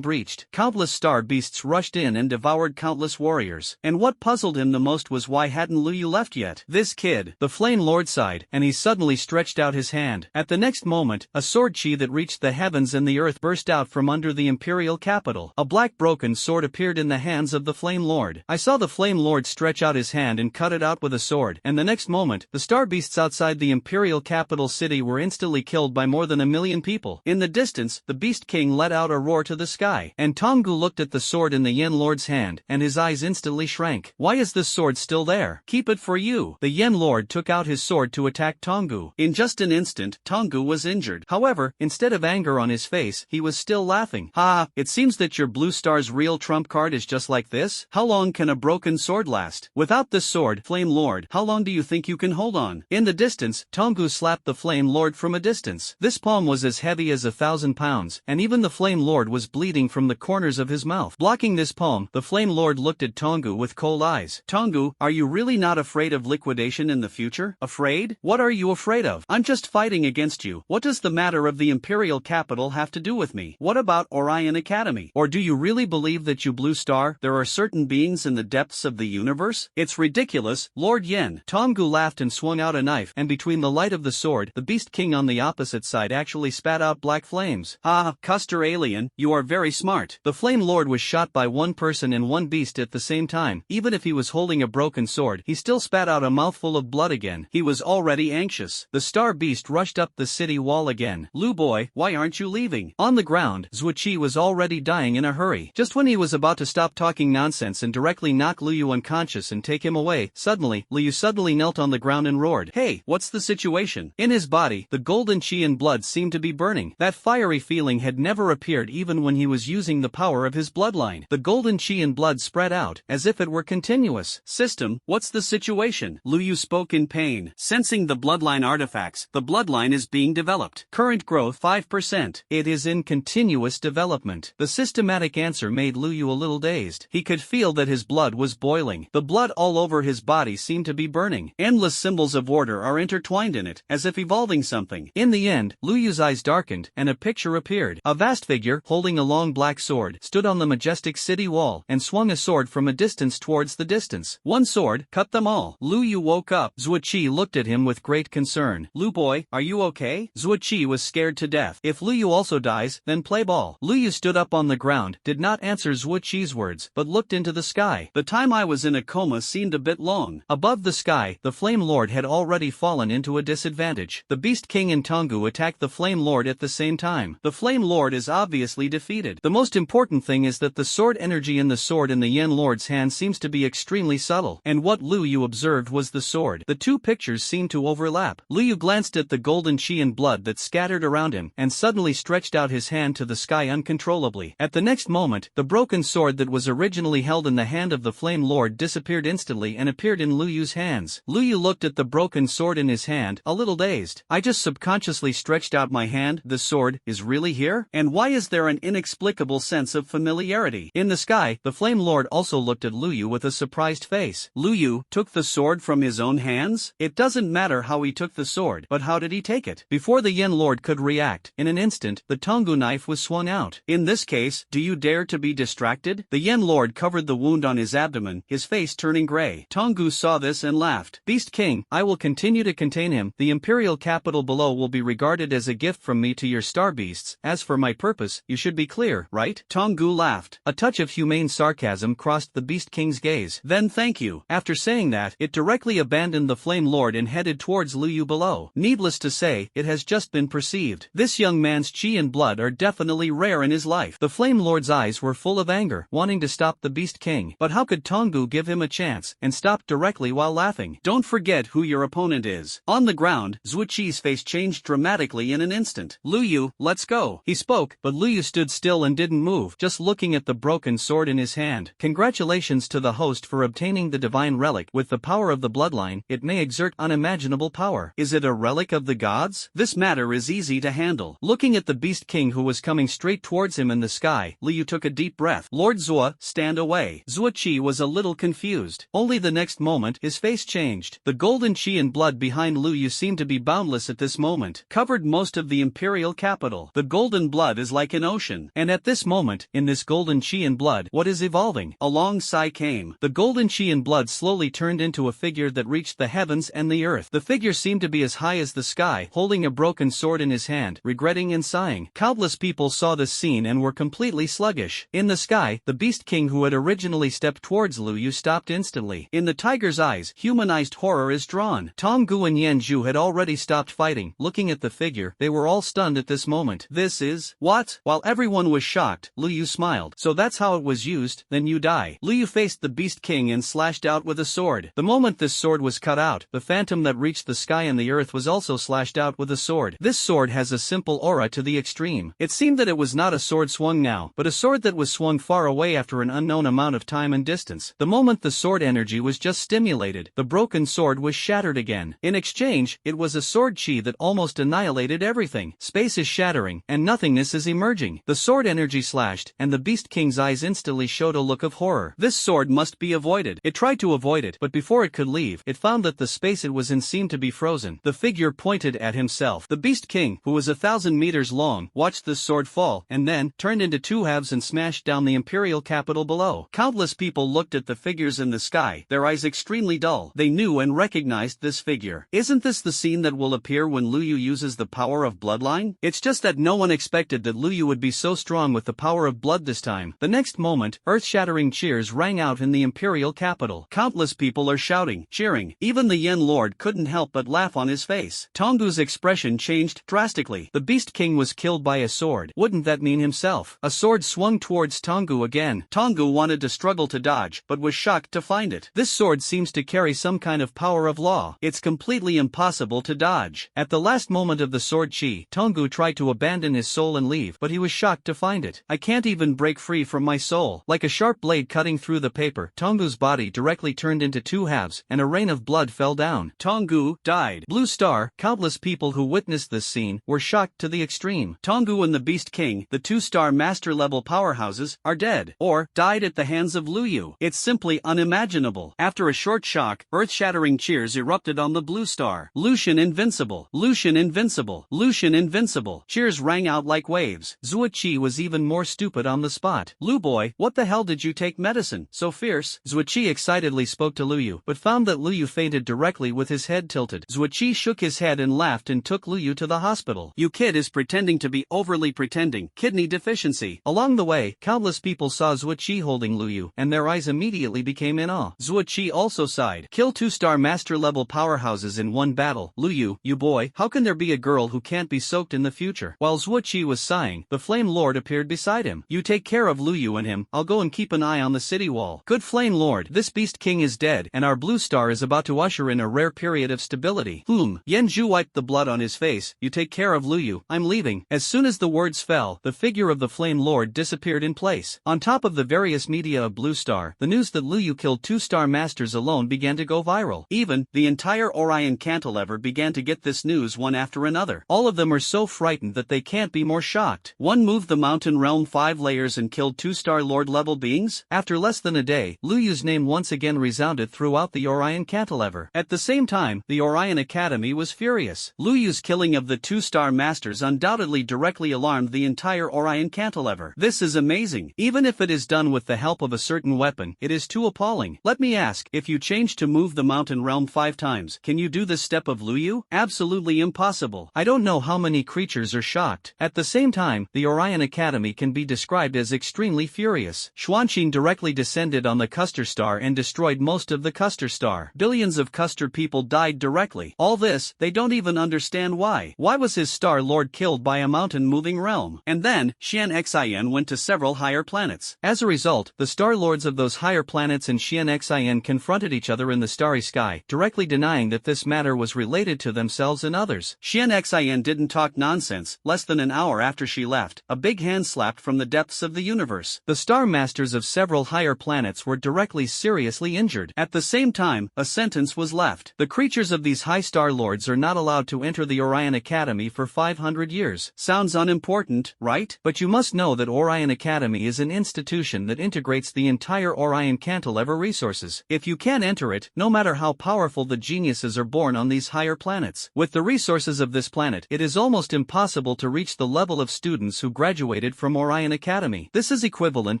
breached. Countless star beasts rushed in and devoured countless warriors. And what puzzled him the most was why hadn't Lu Yu left yet? This kid. The Flame Lord sighed, and he suddenly stretched out his hand. At the next moment, a sword chi that reached the heavens and the earth burst out from under the Imperial capital. A black broken sword appeared in the hands of the Flame Lord. I saw the Flame Lord stretch out his hand and cut it out with a sword, and the next moment, the star beasts outside the Imperial capital city were instantly killed by more than 1 million people. In the distance, the Beast King let out a roar to the sky, and Tonggu looked at the sword in the Yen Lord's hand, and his eyes instantly shrank. Why is this sword still there? Keep it for you. The Yen Lord took out his sword to attack Tonggu. In just an instant, Tonggu was injured. However, instead of anger on his face, he was still laughing. Ha, it seems that your Blue Star's real trump card is just like this? How long can a broken sword last? Without this sword, Flame Lord, how long do you think you can hold on? In the distance, Tonggu slapped the Flame Lord from a distance. This palm was as heavy as 1,000 pounds, and even the Flame Lord was bleeding from the corners of his mouth. Blocking this palm, the Flame Lord looked at Tonggu with cold eyes. Tonggu, are you really not afraid of liquidation in the future? Afraid? What are you afraid of? I'm just fighting against you. What does the matter of the Imperial capital have to do with me? What about Orion Academy? Or do you really believe that you Blue Star, there are certain beings in the depths of the universe? It's ridiculous, Lord Yen. Tonggu laughed and swung out a knife, and between the light of the sword, the Beast King on the opposite side actually spat out black flames. Ah, Custer alien, you are very smart. The Flame Lord was shot by one person and one beast at the same time. Even if he was holding a broken sword, he still spat out a mouthful of blood again. He was already anxious. The Star Beast rushed up the city wall again. Lu boy, why aren't you leaving? On the ground, Zuo-Chi was already dying in a hurry. Just when he was about to stop talking nonsense and directly knock Lu Yu unconscious and take him away, suddenly, Lu Yu suddenly knelt on the ground and roared. Hey, what's the situation? In his body, the golden chi and blood seemed to be burning. That fiery feeling had never appeared even when he was using the power of his bloodline. The golden chi and blood spread out, as if it were continuous. System, what's the situation? Lu Yu spoke in pain. Sensing the bloodline artifacts, the bloodline is being developed. Current growth 5%. It is in continuous development. The systematic answer made Lu Yu a little dazed. He could feel that his blood was boiling. The blood all over his body seemed to be burning. Endless symbols of order are intertwined in it, as if evolving something. In the end, Lu Yu's eyes darkened, and a picture appeared. A vast figure, holding a long black sword, stood on the majestic city wall, and swung a sword from a distance towards the distance. One sword, cut them all. Lu Yu woke up. Zuo-Chi looked at him with great concern. Lu boy, are you okay? Zuo-Chi was scared to death. If Lu Yu also dies, then play ball. Lu Yu stood up on the ground, did not answer Zuo-Chi's words, but looked into the sky. The time I was in a coma seemed a bit long. Above the sky, the Flame Lord had already fallen into a disadvantage. The Beast King and Tonggu attacked the Flame Lord at the same time. The Flame Lord is obviously defeated. The most important thing is that the sword energy in the sword in the Yen Lord's hand seems to be extremely subtle, and what Lu Yu observed was the sword. The two pictures seemed to overlap. Lu Yu glanced at the golden chi and blood that scattered around him, and suddenly stretched out his hand to the sky uncontrollably. At the next moment, the broken sword that was originally held in the hand of the Flame Lord disappeared instantly and appeared in Lu Yu's hands. Lu Yu looked at the broken sword in his hand, a little dazed. I just subconsciously stretched out my hand. The sword is really here? And why is there an inexplicable sense of familiarity? In the sky, the Flame Lord also looked at Lu Yu with a surprised face. Lu Yu took the sword from his own hands? It doesn't didn't matter how he took the sword, but how did he take it? Before the Yen Lord could react, in an instant, the Tonggu knife was swung out. In this case, do you dare to be distracted? The Yen Lord covered the wound on his abdomen, his face turning gray. Tonggu saw this and laughed. Beast King, I will continue to contain him. The imperial capital below will be regarded as a gift from me to your star beasts. As for my purpose, you should be clear, right? Tonggu laughed. A touch of humane sarcasm crossed the Beast King's gaze. Then thank you. After saying that, it directly abandoned the Flame Lord and headed towards Lu Yu below. Needless to say, it has just been perceived. This young man's chi and blood are definitely rare in his life. The Flame Lord's eyes were full of anger, wanting to stop the Beast King. But how could Tonggu give him a chance, and stopped directly while laughing? Don't forget who your opponent is. On the ground, Zhu Qi's face changed dramatically in an instant. Lu Yu, let's go. He spoke, but Lu Yu stood still and didn't move, just looking at the broken sword in his hand. Congratulations to the host for obtaining the divine relic. With the power of the bloodline, it may exert unimaginable power. Is it a relic of the gods? This matter is easy to handle. Looking at the Beast King who was coming straight towards him in the sky, Lu Yu took a deep breath. Lord Zua, stand away. Zua Qi was a little confused. Only the next moment, his face changed. The golden chi and blood behind Lu Yu seemed to be boundless at this moment, covered most of the imperial capital. The golden blood is like an ocean. And at this moment, in this golden chi and blood, what is evolving? A long sigh came. The golden chi and blood slowly turned into a figure that reached the heavens and the earth. The figure seemed to be as high as the sky, holding a broken sword in his hand, regretting and sighing. Countless people saw this scene and were completely sluggish. In the sky, the Beast King who had originally stepped towards Lu Yu stopped instantly. In the tiger's eyes, humanized horror is drawn. Tonggu and Yan Zhu had already stopped fighting. Looking at the figure, they were all stunned at this moment. This is... what? While everyone was shocked, Lu Yu smiled. So that's how it was used, then you die. Lu Yu faced the Beast King and slashed out with a sword. The moment this sword was cut out, the phantom that reached the sky and the earth was also slashed out with a sword. This sword has a simple aura to the extreme. It seemed that it was not a sword swung now, but a sword that was swung far away after an unknown amount of time and distance. The moment the sword energy was just stimulated, the broken sword was shattered again. In exchange, it was a sword chi that almost annihilated everything. Space is shattering, and nothingness is emerging. The sword energy slashed, and the Beast King's eyes instantly showed a look of horror. This sword must be avoided. It tried to avoid it, but before it could leave, it found that the space it was in seemed to be frozen. The figure pointed at himself. The Beast King, who was 1,000 meters long, watched this sword fall, and then, turned into two halves and smashed down the imperial capital below. Countless people looked at the figures in the sky, their eyes extremely dull. They knew and recognized this figure. Isn't this the scene that will appear when Lu Yu uses the power of bloodline? It's just that no one expected that Lu Yu would be so strong with the power of blood this time. The next moment, earth-shattering cheers rang out in the imperial capital. Countless people are shouting, cheering. Even the Yen Lord couldn't help but laugh on his face. Tonggu's expression changed drastically. The Beast King was killed by a sword. Wouldn't that mean himself? A sword swung towards Tonggu again. Tonggu wanted to struggle to dodge, but was shocked to find it. This sword seems to carry some kind of power of law. It's completely impossible to dodge. At the last moment of the sword chi, Tonggu tried to abandon his soul and leave, but he was shocked to find it. I can't even break free from my soul. Like a sharp blade cutting through the paper, Tonggu's body directly turned into two halves, and a rain of blood fell down. Tonggu died. Blue Star, countless people who witnessed this scene, were shocked to the extreme. Tonggu and the Beast King, the two-star master-level powerhouses, are dead, or died at the hands of Lu Yu. It's simply unimaginable. After a short shock, earth-shattering cheers erupted on the Blue Star. Lucian invincible! Lucian invincible! Lucian invincible! Cheers rang out like waves. Zua Qi was even more stupid on the spot. Lu boy, what the hell did you take medicine? So fierce? Zua Qi excitedly spoke to Lu Yu, but found that Lu Yu fainted directly with his head tilted. Zua Qi shook his head and laughed and took Lu Yu to the hospital. You kid is pretending to be overly pretending. Kidney deficiency. Along the way, countless people saw Zua Qi holding Lu Yu, and their eyes immediately became in awe. Zua Qi also sighed. Kill two-star master-level powerhouses in one battle. Lu Yu, you boy, how can there be a girl who can't be soaked in the future? While Zua Qi was sighing, the Flame Lord appeared beside him. You take care of Lu Yu and him, I'll go and keep an eye on the city wall. Good Flame Lord, this Beast King is dead, and our Blue Star is about to usher in a rare period of stability. Yan Zhu wiped the blood on his face. You take care of Lu Yu, I'm leaving. As soon as the words fell, the figure of the Flame Lord disappeared in place. On top of the various media of Blue Star, the news that Lu Yu killed two-star masters alone began to go viral. Even, the entire Orion Cantilever began to get this news one after another. All of them are so frightened that they can't be more shocked. One moved the mountain realm 5 layers and killed two-star lord-level beings? After less than a day, Lu Yu's name once again resounded throughout the Orion Cantilever. At the same same time, the Orion Academy was furious. Lu Yu's killing of the two-star masters undoubtedly directly alarmed the entire Orion cantilever. This is amazing. Even if it is done with the help of a certain weapon, it is too appalling. Let me ask, if you change to move the mountain realm 5 times, can you do this step of Lu Yu? Absolutely impossible. I don't know how many creatures are shocked. At the same time, the Orion Academy can be described as extremely furious. Xuanqin directly descended on the Custer Star and destroyed most of the Custer Star. Billions of Custer people died directly. All this, they don't even understand why. Why was his Star Lord killed by a mountain-moving realm? And then, Xian Xin went to several higher planets. As a result, the Star Lords of those higher planets and Xian Xin confronted each other in the starry sky, directly denying that this matter was related to themselves and others. Xian Xin didn't talk nonsense. Less than an hour after she left, a big hand slapped from the depths of the universe. The Star Masters of several higher planets were directly seriously injured. At the same time, a sentence was left. The creatures of these high Star Lords are not allowed to enter the Orion Academy for 500 years. Sounds unimportant, right? But you must know that Orion Academy is an institution that integrates the entire Orion cantilever resources. If you can't enter it, no matter how powerful the geniuses are born on these higher planets, with the resources of this planet, it is almost impossible to reach the level of students who graduated from Orion Academy. This is equivalent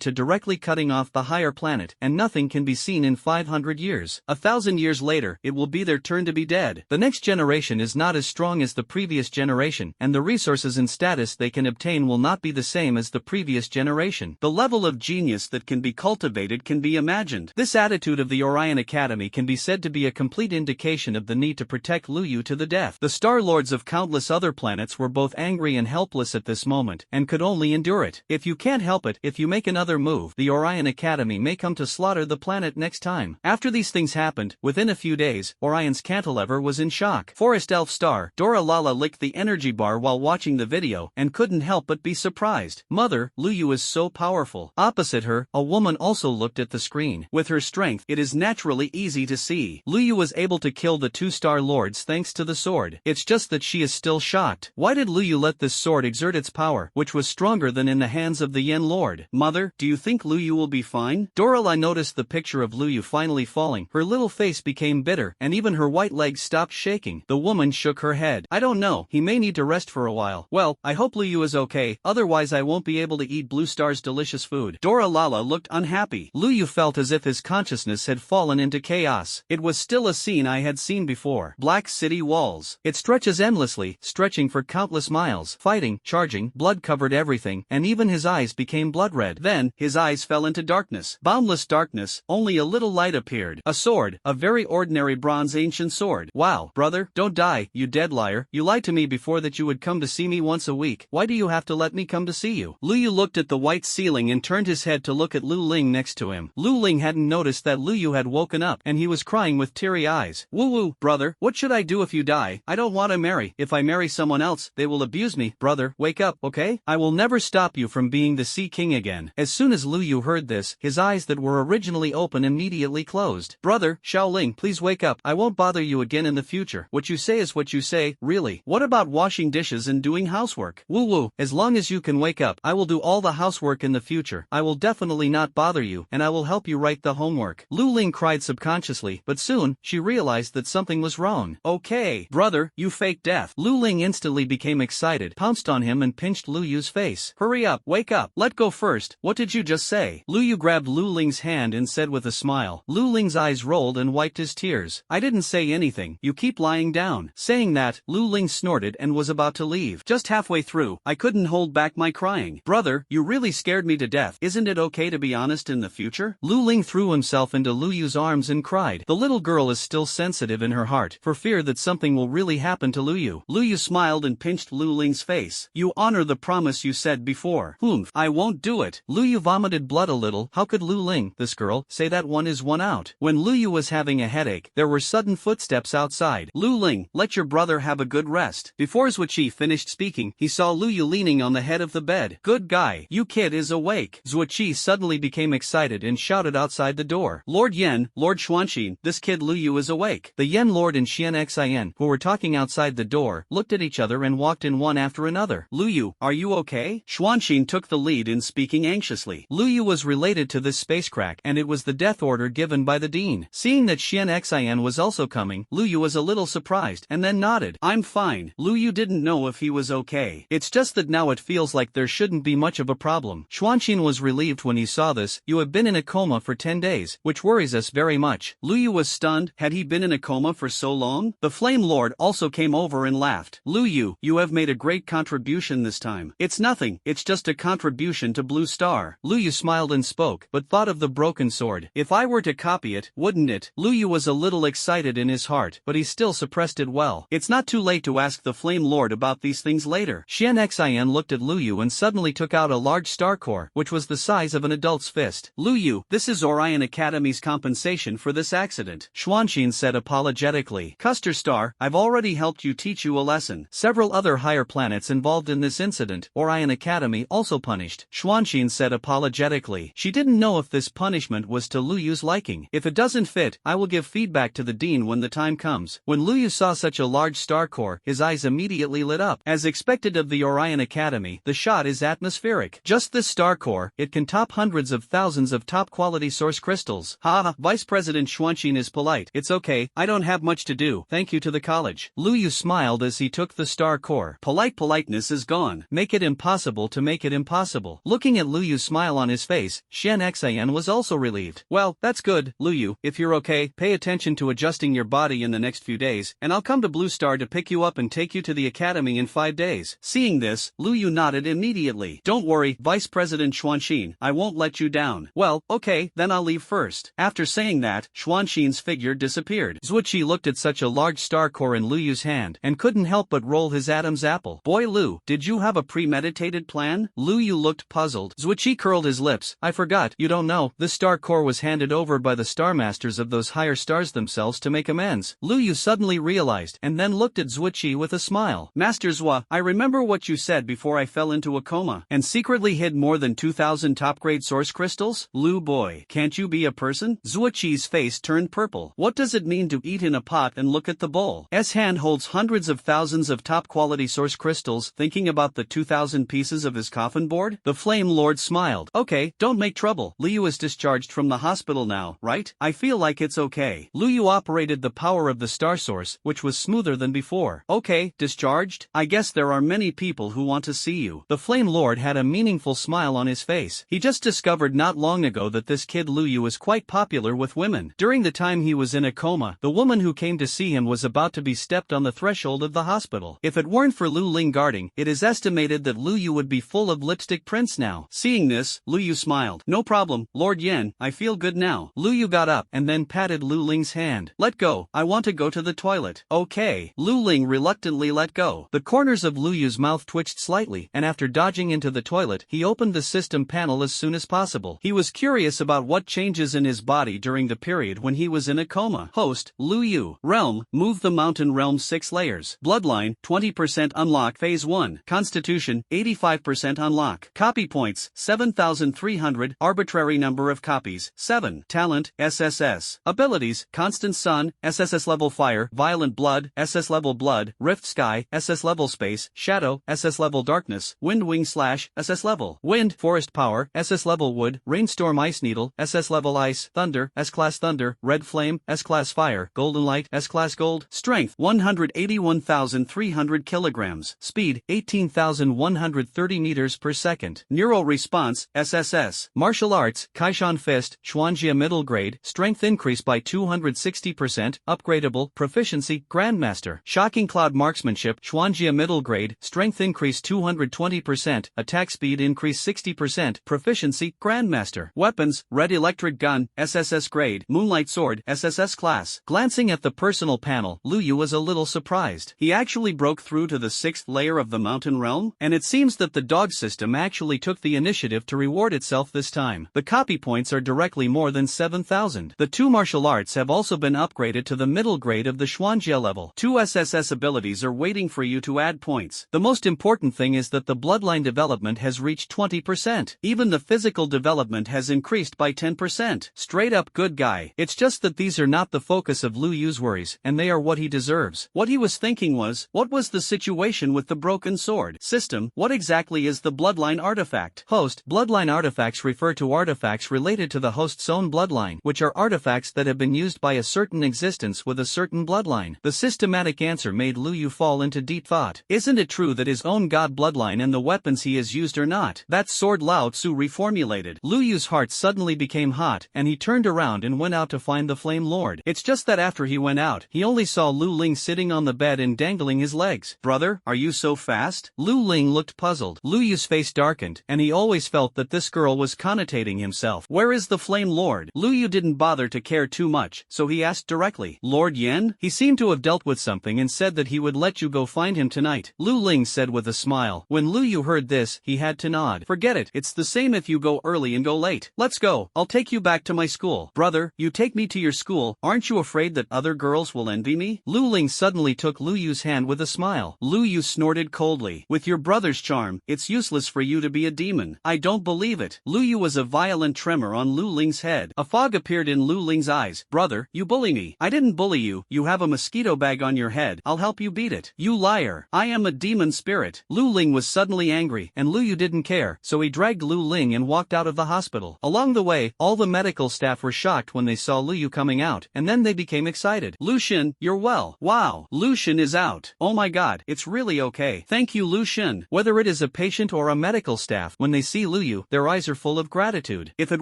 to directly cutting off the higher planet, and nothing can be seen in 500 years. 1,000 years later, it will be their turn to be dead. The next generation is not as strong as the previous generation, and the resources and status they can obtain will not be the same as the previous generation. The level of genius that can be cultivated can be imagined. This attitude of the Orion Academy can be said to be a complete indication of the need to protect Lu Yu to the death. The Star Lords of countless other planets were both angry and helpless at this moment, and could only endure it. If you can't help it, if you make another move, the Orion Academy may come to slaughter the planet next time. After these things happened, within a few days, Orion's cantilever was in shock. Forest Elf Star, Dora Lala licked the energy bar while watching the video, and couldn't help but be surprised. Mother, Lu Yu is so powerful. Opposite her, a woman also looked at the screen. With her strength, it is naturally easy to see. Lu Yu was able to kill the two Star Lords thanks to the sword. It's just that she is still shocked. Why did Lu Yu let this sword exert its power, which was stronger than in the hands of the Yen Lord? Mother, do you think Lu Yu will be fine? Dora La noticed the picture of Lu Yu finally falling. Her little face became bitter, and even her white legs stopped shaking. The woman shook her head. I don't know, he may need to rest for a while. Well, I hope Lu Yu is okay, otherwise I won't be able to eat Blue Star's delicious food. Dora Lala looked unhappy. Lu Yu felt as if his consciousness had fallen into chaos. It was still a scene I had seen before. Black city walls. It stretches endlessly, stretching for countless miles. Fighting, charging, blood covered everything, and even his eyes became blood red. Then, his eyes fell into darkness. Boundless darkness, only a little light appeared. A sword, a very ordinary bronze ancient sword. Wow, brother, don't die, you dead liar. You lied to me before that you would come to see me once a week. Why do you have to let me come to see you? Lu Yu looked at the white ceiling and turned his head to look at Lu Ling next to him. Lu Ling hadn't noticed that Lu Yu had woken up, and he was crying with teary eyes. Woo, brother, what should I do if you die? I don't want to marry. If I marry someone else, they will abuse me. Brother, wake up, okay? I will never stop you from being the Sea King again. As soon as Lu Yu heard this, his eyes that were originally open immediately closed. Brother, Xiaoling, please wake up. I won't bother you again in the future. What you say is what you say, really. What about washing dishes and doing housework? Woo, as long as you can wake up, I will do all the housework in the future. I will definitely not bother you, and I will help you write the homework. Lu Ling cried subconsciously, but soon, she realized that something was wrong. Okay, brother, you fake death. Lu Ling instantly became excited, pounced on him and pinched Lu Yu's face. Hurry up, wake up, let go first. What did you just say? Lu Yu grabbed Lu Ling's hand and said with a smile. Lu Ling's eyes rolled and wiped his tears. I didn't say anything, you keep lying down. Saying that, Lu Ling snorted and was about to leave. Just halfway through, I couldn't hold back my crying. Brother, you really scared me to death. Isn't it okay to be honest in the future? Lu Ling threw himself into Lu Yu's arms and cried. The little girl is still sensitive in her heart, for fear that something will really happen to Lu Yu. Lu Yu smiled and pinched Lu Ling's face. You honor the promise you said before. Humph, I won't do it. Lu Yu vomited blood a little. How could Lu Ling, this girl, say that one is one out? When Lu Yu was having a headache, there were sudden footsteps outside. Lu Ling, let your brother have a good rest. Before Zuoqi finished speaking, he saw Lu Yu leaning on the head of the bed. Good guy, you kid is awake. Zuoqi suddenly became excited and shouted outside the door. Lord Yen, Lord Xuanqin, this kid Lu Yu is awake. The Yen Lord and Xian Xin, who were talking outside the door, looked at each other and walked in one after another. Lu Yu, are you okay? Xuanqin took the lead in speaking anxiously. Lu Yu was related to this spacecraft, and it was the death order given by the dean. Seeing that Xian Xin was also also coming. Lu Yu was a little surprised and then nodded. I'm fine. Lu Yu didn't know if he was okay. It's just that now it feels like there shouldn't be much of a problem. Xuanqin was relieved when he saw this. You have been in a coma for 10 days, which worries us very much. Lu Yu was stunned. Had he been in a coma for so long? The Flame Lord also came over and laughed. Lu Yu, you have made a great contribution this time. It's nothing, it's just a contribution to Blue Star. Lu Yu smiled and spoke, but thought of the broken sword. If I were to copy it, wouldn't it? Lu Yu was a little excited in his heart, but he still suppressed it well. It's not too late to ask the Flame Lord about these things later. Xian Xin looked at Lu Yu and suddenly took out a large star core, which was the size of an adult's fist. Lu Yu, this is Orion Academy's compensation for this accident, Xuanqin said apologetically. Custer Star, I've already helped you teach you a lesson. Several other higher planets involved in this incident, Orion Academy also punished, Xuanqin said apologetically. She didn't know if this punishment was to Lu Yu's liking. If it doesn't fit, I will give feedback to the dean when the time comes. When Lu Yu saw such a large star core, his eyes immediately lit up. As expected of the Orion Academy, the shot is atmospheric. Just this star core, it can top hundreds of thousands of top-quality source crystals. Ha! Vice President Xuanqin is polite. It's okay, I don't have much to do. Thank you to the college. Lu Yu smiled as he took the star core. Politeness is gone. Make it impossible to make it impossible. Looking at Lu Yu's smile on his face, Xian Xin was also relieved. Well, that's good, Lu Yu. If you're okay, pay attention to adjusting your body in the next few days, and I'll come to Blue Star to pick you up and take you to the academy in 5 days. Seeing this, Lu Yu nodded immediately. Don't worry, Vice President Xuanqin, I won't let you down. Well, okay, then I'll leave first. After saying that, Xuanqin's figure disappeared. Zuoqi looked at such a large star core in Lu Yu's hand and couldn't help but roll his Adam's apple. Boy Lu, did you have a premeditated plan? Lu Yu looked puzzled. Zuoqi curled his lips. I forgot, you don't know, this star core was handed over by the star masters of those higher stars themselves to make amends. Lu Yu suddenly realized and then looked at Zuoqi with a smile. Master Zua, I remember what you said before I fell into a coma and secretly hid more than 2,000 top-grade source crystals? Lu boy, can't you be a person? Zuoqi's face turned purple. What does it mean to eat in a pot and look at the bowl? S hand holds hundreds of thousands of top-quality source crystals, thinking about the 2,000 pieces of his coffin board? The Flame Lord smiled. Okay, don't make trouble. Liu is discharged from the hospital now, right? I feel like it's okay. Lu Yu operated the power of the star source, which was smoother than before. Okay, discharged? I guess there are many people who want to see you. The Flame Lord had a meaningful smile on his face. He just discovered not long ago that this kid Lu Yu is quite popular with women. During the time he was in a coma, the woman who came to see him was about to be stepped on the threshold of the hospital. If it weren't for Lu Ling guarding, it is estimated that Lu Yu would be full of lipstick prints now. Seeing this, Lu Yu smiled. No problem, Lord Yen, I feel good now. Lu Yu got up and then patted Lu Ling's hand. Let go, I want to go to the toilet. Okay. Lu Ling reluctantly let go. The corners of Lu Yu's mouth twitched slightly, and after dodging into the toilet, he opened the system panel as soon as possible. He was curious about what changes in his body during the period when he was in a coma. Host, Lu Yu. Realm, move the mountain realm 6 layers. Bloodline, 20% unlock phase 1. Constitution, 85% unlock. Copy points, 7,300. Arbitrary number of copies, 7. Talent, SSS. Abilities, Constant Sun, SSS-level Fire, Violent Blood, SS-level Blood, Rift Sky, SS-level Space, Shadow, SS-level Darkness, Wind Wing Slash, SS-level Wind, Forest Power, SS-level Wood, Rainstorm Ice Needle, SS-level Ice, Thunder, S-Class Thunder, Red Flame, S-Class Fire, Golden Light, S-Class Gold, Strength, 181,300 kilograms, Speed, 18,130 meters per second, Neural Response, SSS, Martial Arts, Kaishan Fist, Xuanjia Middle Grade, Strength increase by 260%, Upgradable, Proficiency, Grandmaster, Shocking Cloud Marksmanship, Xuanjia Middle Grade, Strength increase 220%, Attack Speed increase 60%, Proficiency, Grandmaster, Weapons, Red Electric Gun, SSS Grade, Moonlight Sword, SSS Class. Glancing at the personal panel, Lu Yu was a little surprised. He actually broke through to the 6th layer of the Mountain Realm, and it seems that the dog system actually took the initiative to reward itself this time. The copy points are directly more than 7,000. The 2 martial arts have also been upgraded to the middle grade of the Xuanjia level. 2 SSS abilities are waiting for you to add points. The most important thing is that the bloodline development has reached 20%. Even the physical development has increased by 10%. Straight up good guy. It's just that these are not the focus of Lu Yu's worries, and they are what he deserves. What he was thinking was, what was the situation with the broken sword? System, what exactly is the bloodline artifact? Host, bloodline artifacts refer to artifacts related to the host's own bloodline, which are artifacts that have been used by a certain certain existence with a certain bloodline? The systematic answer made Lu Yu fall into deep thought. Isn't it true that his own god bloodline and the weapons he has used are not? That sword Lao Tzu reformulated. Lu Yu's heart suddenly became hot, and he turned around and went out to find the Flame Lord. It's just that after he went out, he only saw Lu Ling sitting on the bed and dangling his legs. Brother, are you so fast? Lu Ling looked puzzled. Lu Yu's face darkened, and he always felt that this girl was connotating himself. Where is the Flame Lord? Lu Yu didn't bother to care too much, so he asked directly. Lord Yen? He seemed to have dealt with something and said that he would let you go find him tonight. Lu Ling said with a smile. When Lu Yu heard this, he had to nod. Forget it, it's the same if you go early and go late. Let's go, I'll take you back to my school. Brother, you take me to your school, aren't you afraid that other girls will envy me? Lu Ling suddenly took Lu Yu's hand with a smile. Lu Yu snorted coldly. With your brother's charm, it's useless for you to be a demon. I don't believe it. Lu Yu was a violent tremor on Lu Ling's head. A fog appeared in Lu Ling's eyes. Brother, you bully me. I didn't bully you, you have a mosquito bag on your head. I'll help you beat it. You liar. I am a demon spirit. Lu Ling was suddenly angry, and Lu Yu didn't care, so he dragged Lu Ling and walked out of the hospital. Along the way, all the medical staff were shocked when they saw Lu Yu coming out, and then they became excited. Lucian, you're well. Wow, Lucian is out. Oh my god, it's really okay. Thank you, Lucian. Whether it is a patient or a medical staff, when they see Lu Yu, their eyes are full of gratitude. If it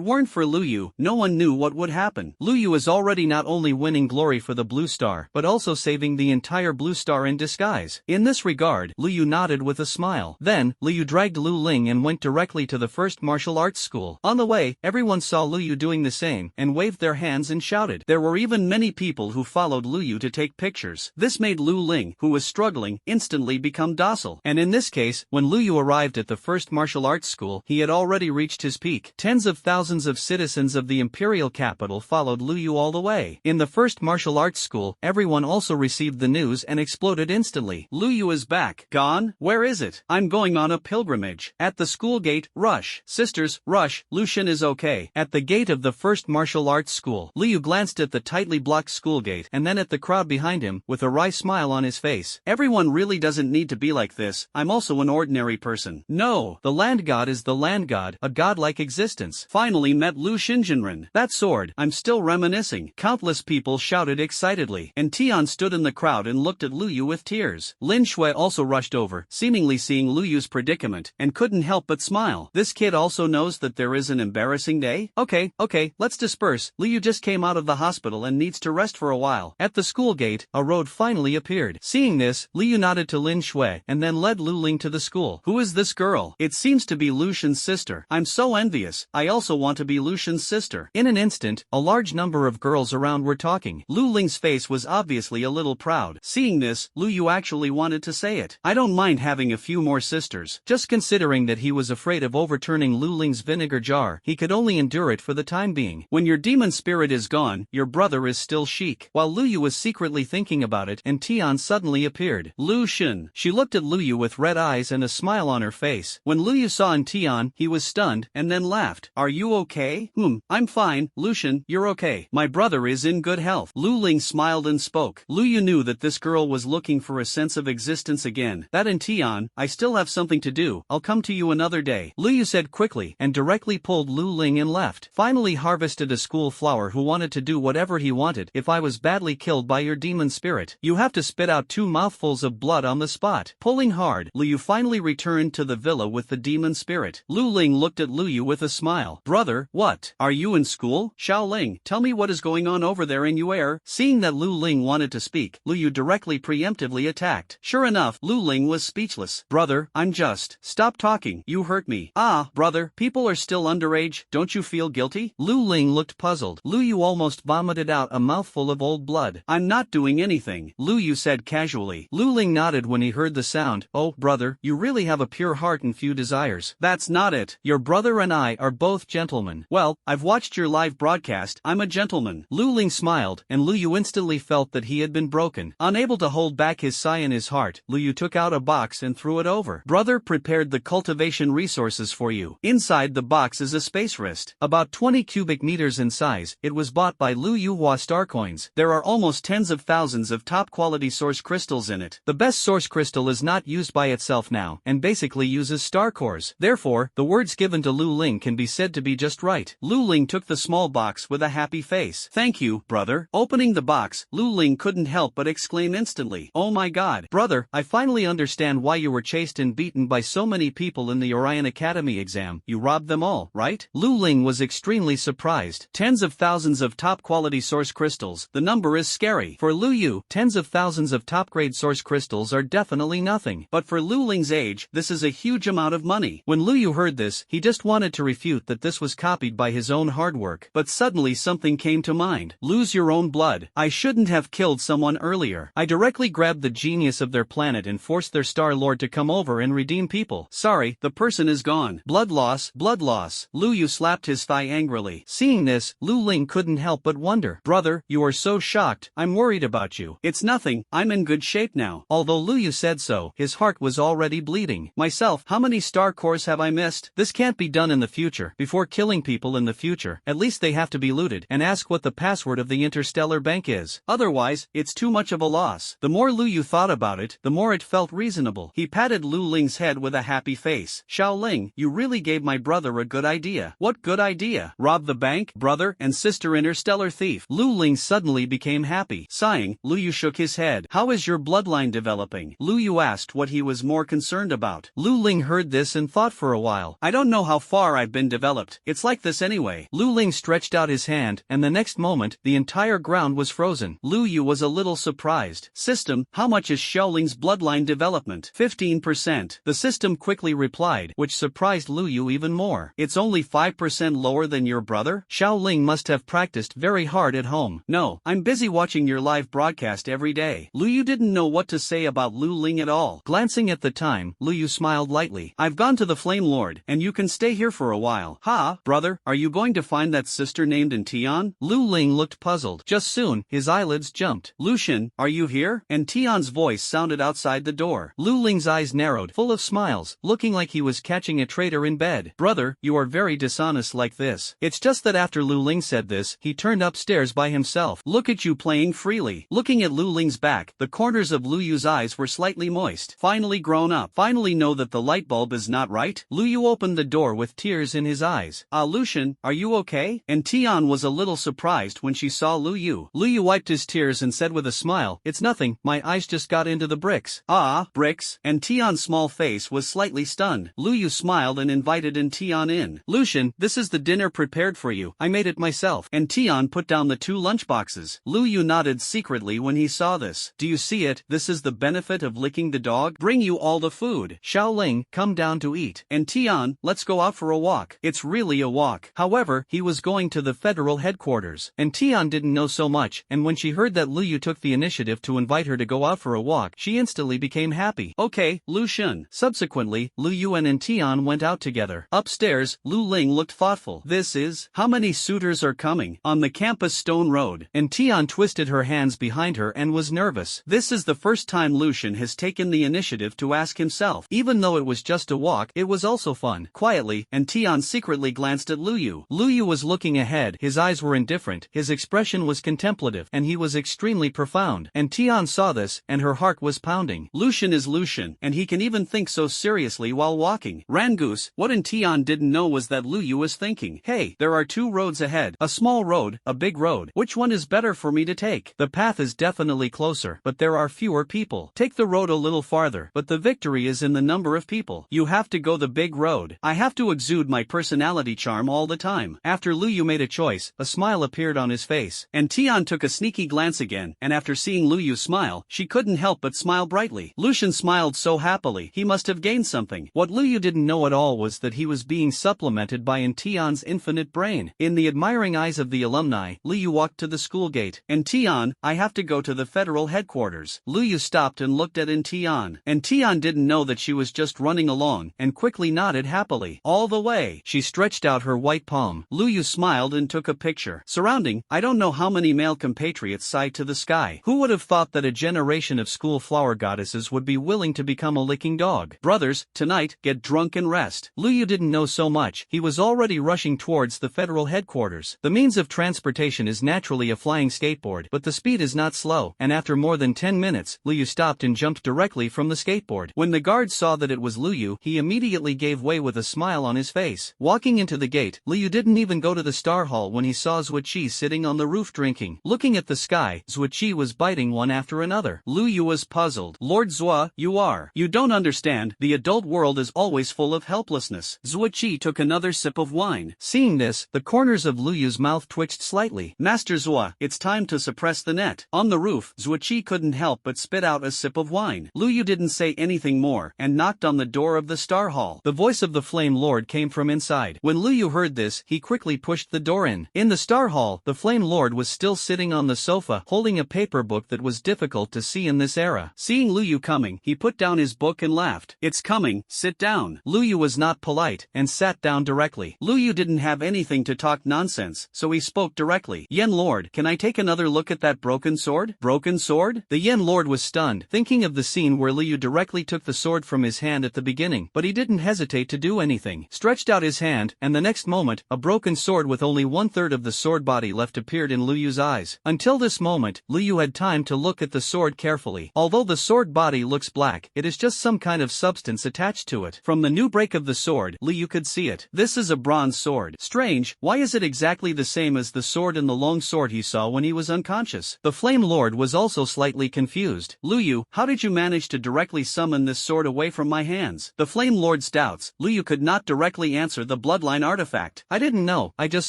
weren't for Lu Yu, no one knew what would happen. Lu Yu is already not only winning glory for the Blue Star, but also saving the entire Blue Star in disguise. In this regard, Lu Yu nodded with a smile. Then, Lu Yu dragged Lu Ling and went directly to the first martial arts school. On the way, everyone saw Lu Yu doing the same, and waved their hands and shouted. There were even many people who followed Lu Yu to take pictures. This made Lu Ling, who was struggling, instantly become docile. And in this case, when Lu Yu arrived at the first martial arts school, he had already reached his peak. Tens of thousands of citizens of the imperial capital followed Lu Yu all the way. In the first martial arts school, everyone also received the news and exploded instantly. Lu Yu is back. Gone? Where is it? I'm going on a pilgrimage. At the school gate, rush. Sisters, rush. Lucian is okay. At the gate of the first martial arts school, Lu Yu glanced at the tightly blocked school gate and then at the crowd behind him, with a wry smile on his face. Everyone really doesn't need to be like this. I'm also an ordinary person. No, the land god is the land god, a godlike existence. Finally met Lu Xinjianren. That sword, I'm still reminiscing. Countless people shouted excitedly, and Tian stood in the crowd and looked at Lu Yu with tears. Lin Shui also rushed over, seemingly seeing Lu Yu's predicament, and couldn't help but smile. This kid also knows that there is an embarrassing day? Okay, let's disperse. Lu Yu just came out of the hospital and needs to rest for a while. At the school gate, a road finally appeared. Seeing this, Lu Yu nodded to Lin Shui and then led Lu Ling to the school. Who is this girl? It seems to be Lucian's sister. I'm so envious. I also want to be Lucian's sister. In an instant, a large number of girls around were talking. Lu Ling's face was obviously a little proud. Seeing this, Lu Yu actually wanted to say it. I don't mind having a few more sisters. Just considering that he was afraid of overturning Lu Ling's vinegar jar, he could only endure it for the time being. When your demon spirit is gone, your brother is still chic. While Lu Yu was secretly thinking about it, and Tian suddenly appeared. Lucian. She looked at Lu Yu with red eyes and a smile on her face. When Lu Yu saw Tian, he was stunned, and then laughed. Are you okay? I'm fine. Lucian, you're okay. My brother is in good health. Lu Ling smiled and spoke. Lu Yu knew that this girl was looking for a sense of existence again. That and Tian, I still have something to do. I'll come to you another day. Lu Yu said quickly, and directly pulled Lu Ling and left. Finally harvested a school flower who wanted to do whatever he wanted. If I was badly killed by your demon spirit, you have to spit out 2 mouthfuls of blood on the spot. Pulling hard, Lu Yu finally returned to the villa with the demon spirit. Lu Ling looked at Lu Yu with a smile. Brother, what? Are you in school? Xiaoling, tell me what is going on over there in Yuer. Seeing that Lu Ling wanted to speak, Lu Yu directly preemptively attacked. Sure enough, Lu Ling was speechless. Brother, I'm just. Stop talking, you hurt me. Ah, brother, people are still underage, don't you feel guilty? Lu Ling looked puzzled. Lu Yu almost vomited out a mouthful of old blood. I'm not doing anything, Lu Yu said casually. Lu Ling nodded when he heard the sound. Oh, brother, you really have a pure heart and few desires. That's not it. Your brother and I are both gentlemen. Well, I've watched your live broadcast, I'm a gentleman. Lu Ling smiled, and Lu Yu instantly felt that he had been broken. Unable to hold back his sigh in his heart, Lu Yu took out a box and threw it over. Brother prepared the cultivation resources for you. Inside the box is a space wrist. About 20 cubic meters in size, it was bought by Lu Yuhua Star Coins. There are almost tens of thousands of top-quality source crystals in it. The best source crystal is not used by itself now, and basically uses star cores. Therefore, the words given to Lu Ling can be said to be just right. Lu Ling took the small box with a happy face. Thank you, brother. brother? Opening the box, Lu Ling couldn't help but exclaim instantly. Oh my god. Brother, I finally understand why you were chased and beaten by so many people in the Orion Academy exam. You robbed them all, right? Lu Ling was extremely surprised. Tens of thousands of top-quality source crystals. The number is scary. For Lu Yu, tens of thousands of top-grade source crystals are definitely nothing. But for Lu Ling's age, this is a huge amount of money. When Lu Yu heard this, he just wanted to refute that this was copied by his own hard work. But suddenly something came to mind. Lose your own blood. I shouldn't have killed someone earlier. I directly grabbed the genius of their planet and forced their Star Lord to come over and redeem people. Sorry, the person is gone. Blood loss, blood loss. Lu Yu slapped his thigh angrily. Seeing this, Lu Ling couldn't help but wonder. Brother, you are so shocked. I'm worried about you. It's nothing, I'm in good shape now. Although Lu Yu said so, his heart was already bleeding. Myself, how many star cores have I missed? This can't be done in the future. Before killing people in the future, at least they have to be looted and ask what the password of the interstellar bank is. Otherwise, it's too much of a loss. The more Lu Yu thought about it, the more it felt reasonable. He patted Lu Ling's head with a happy face. Xiao Ling, you really gave my brother a good idea. What good idea? Rob the bank, brother and sister interstellar thief. Lu Ling suddenly became happy. Sighing, Lu Yu shook his head. How is your bloodline developing? Lu Yu asked what he was more concerned about. Lu Ling heard this and thought for a while. I don't know how far I've been developed. It's like this anyway. Lu Ling stretched out his hand, and the next moment, the entire ground was frozen. Lu Yu was a little surprised. System, how much is Xiaoling's bloodline development? 15%. The system quickly replied, which surprised Lu Yu even more. It's only 5% lower than your brother? Xiaoling must have practiced very hard at home. No, I'm busy watching your live broadcast every day. Lu Yu didn't know what to say about Lu Ling at all. Glancing at the time, Lu Yu smiled lightly. I've gone to the Flame Lord, and you can stay here for a while. Ha, brother, are you going to find that sister named Tian? Lu Ling looked puzzled. Just soon, his eyelids jumped. Lucian, are you here? And Tian's voice sounded outside the door. Lu Ling's eyes narrowed, full of smiles, looking like he was catching a traitor in bed. Brother, you are very dishonest like this. It's just that after Lu Ling said this, he turned upstairs by himself. Look at you playing freely. Looking at Lu Ling's back, the corners of Lu Yu's eyes were slightly moist. Finally grown up. Finally know that the light bulb is not right? Lu Yu opened the door with tears in his eyes. Ah, Lucian, are you okay? And Tian was a little surprised when she saw Lu Yu. Lu Yu wiped his tears and said with a smile, it's nothing, my eyes just got into the bricks. Ah, bricks? And Tian's small face was slightly stunned. Lu Yu smiled and invited Tian in. Lucian, this is the dinner prepared for you. I made it myself. And Tian put down the 2 lunchboxes. Lu Yu nodded secretly when he saw this. Do you see it? This is the benefit of licking the dog. Bring you all the food. Xiaoling, come down to eat. And Tian, let's go out for a walk. It's really a walk. However, he was going to the federal headquarters. And Tian didn't know so much, and when she heard that Lu Yu took the initiative to invite her to go out for a walk, she instantly became happy. Okay, Lucian. Subsequently, Lu Yu and Tian went out together. Upstairs, Lu Ling looked thoughtful. This is, how many suitors are coming? On the campus stone road. And Tian twisted her hands behind her and was nervous. This is the first time Lucian has taken the initiative to ask himself. Even though it was just a walk, it was also fun. Quietly, and Tian secretly glanced at Lu Yu. Lu Yu was looking ahead, his eyes were indifferent, his expression was contemplative, and he was extremely profound. And Tian saw this, and her heart was pounding. Lucian is Lucian, and he can even think so seriously while walking. Rangoose, what Tian didn't know was that Lu Yu was thinking, hey, there are 2 roads ahead, a small road, a big road. Which one is better for me to take? The path is definitely closer, but there are fewer people. Take the road a little farther, but the victory is in the number of people. You have to go the big road. I have to exude my personality charm all the time. After Lu Yu made a choice, a smile appeared on his face. And Tian took a sneaky glance again, and after seeing Lu Yu smile, she couldn't help but smile brightly. Lucian smiled so happily, he must have gained something. What Lu Yu didn't know at all was that he was being supplemented by Tian's infinite brain. In the admiring eyes of the alumni, Lu Yu walked to the school gate. And Tian, I have to go to the federal headquarters. Lu Yu stopped and looked at Tian. And Tian didn't know that she was just running along, and quickly nodded happily. All the way. She stretched out her white palm. Lu Yu smiled and took a picture. Surrounding, I don't know how many male compatriots sighed to the sky. Who would have thought that a generation of school flower goddesses would be willing to become a licking dog? Brothers, tonight, get drunk and rest. Lu Yu didn't know so much, he was already rushing towards the federal headquarters. The means of transportation is naturally a flying skateboard, but the speed is not slow, and after more than 10 minutes, Lu Yu stopped and jumped directly from the skateboard. When the guard saw that it was Lu Yu, he immediately gave way with a smile on his face. Walking into the gate, Lu Yu didn't even go to the Star Hall when he saw Zhuo Qi sitting on the roof roof drinking. Looking at the sky, Zuoqi was biting one after another. Lu Yu was puzzled. Lord Zua, you don't understand, the adult world is always full of helplessness. Zuoqi took another sip of wine. Seeing this, the corners of Lu Yu's mouth twitched slightly. Master Zua, it's time to suppress the net. On the roof, Zuoqi couldn't help but spit out a sip of wine. Lu Yu didn't say anything more, and knocked on the door of the Star Hall. The voice of the Flame Lord came from inside. When Lu Yu heard this, he quickly pushed the door in. In the Star Hall, the Flame Lord was still sitting on the sofa, holding a paper book that was difficult to see in this era. Seeing Lu Yu coming, he put down his book and laughed. It's coming, sit down. Lu Yu was not polite, and sat down directly. Lu Yu didn't have anything to talk nonsense, so he spoke directly. Yen Lord, can I take another look at that broken sword? Broken sword? The Yen Lord was stunned, thinking of the scene where Lu Yu directly took the sword from his hand at the beginning, but he didn't hesitate to do anything. Stretched out his hand, and the next moment, a broken sword with only 1/3 of the sword body left appeared in Lu Yu's eyes. Until this moment, Lu Yu had time to look at the sword carefully. Although the sword body looks black, it is just some kind of substance attached to it. From the new break of the sword, Lu Yu could see it. This is a bronze sword. Strange, why is it exactly the same as the sword and the long sword he saw when he was unconscious? The Flame Lord was also slightly confused. Lu Yu, how did you manage to directly summon this sword away from my hands? The Flame Lord's doubts. Lu Yu could not directly answer the bloodline artifact. I didn't know, I just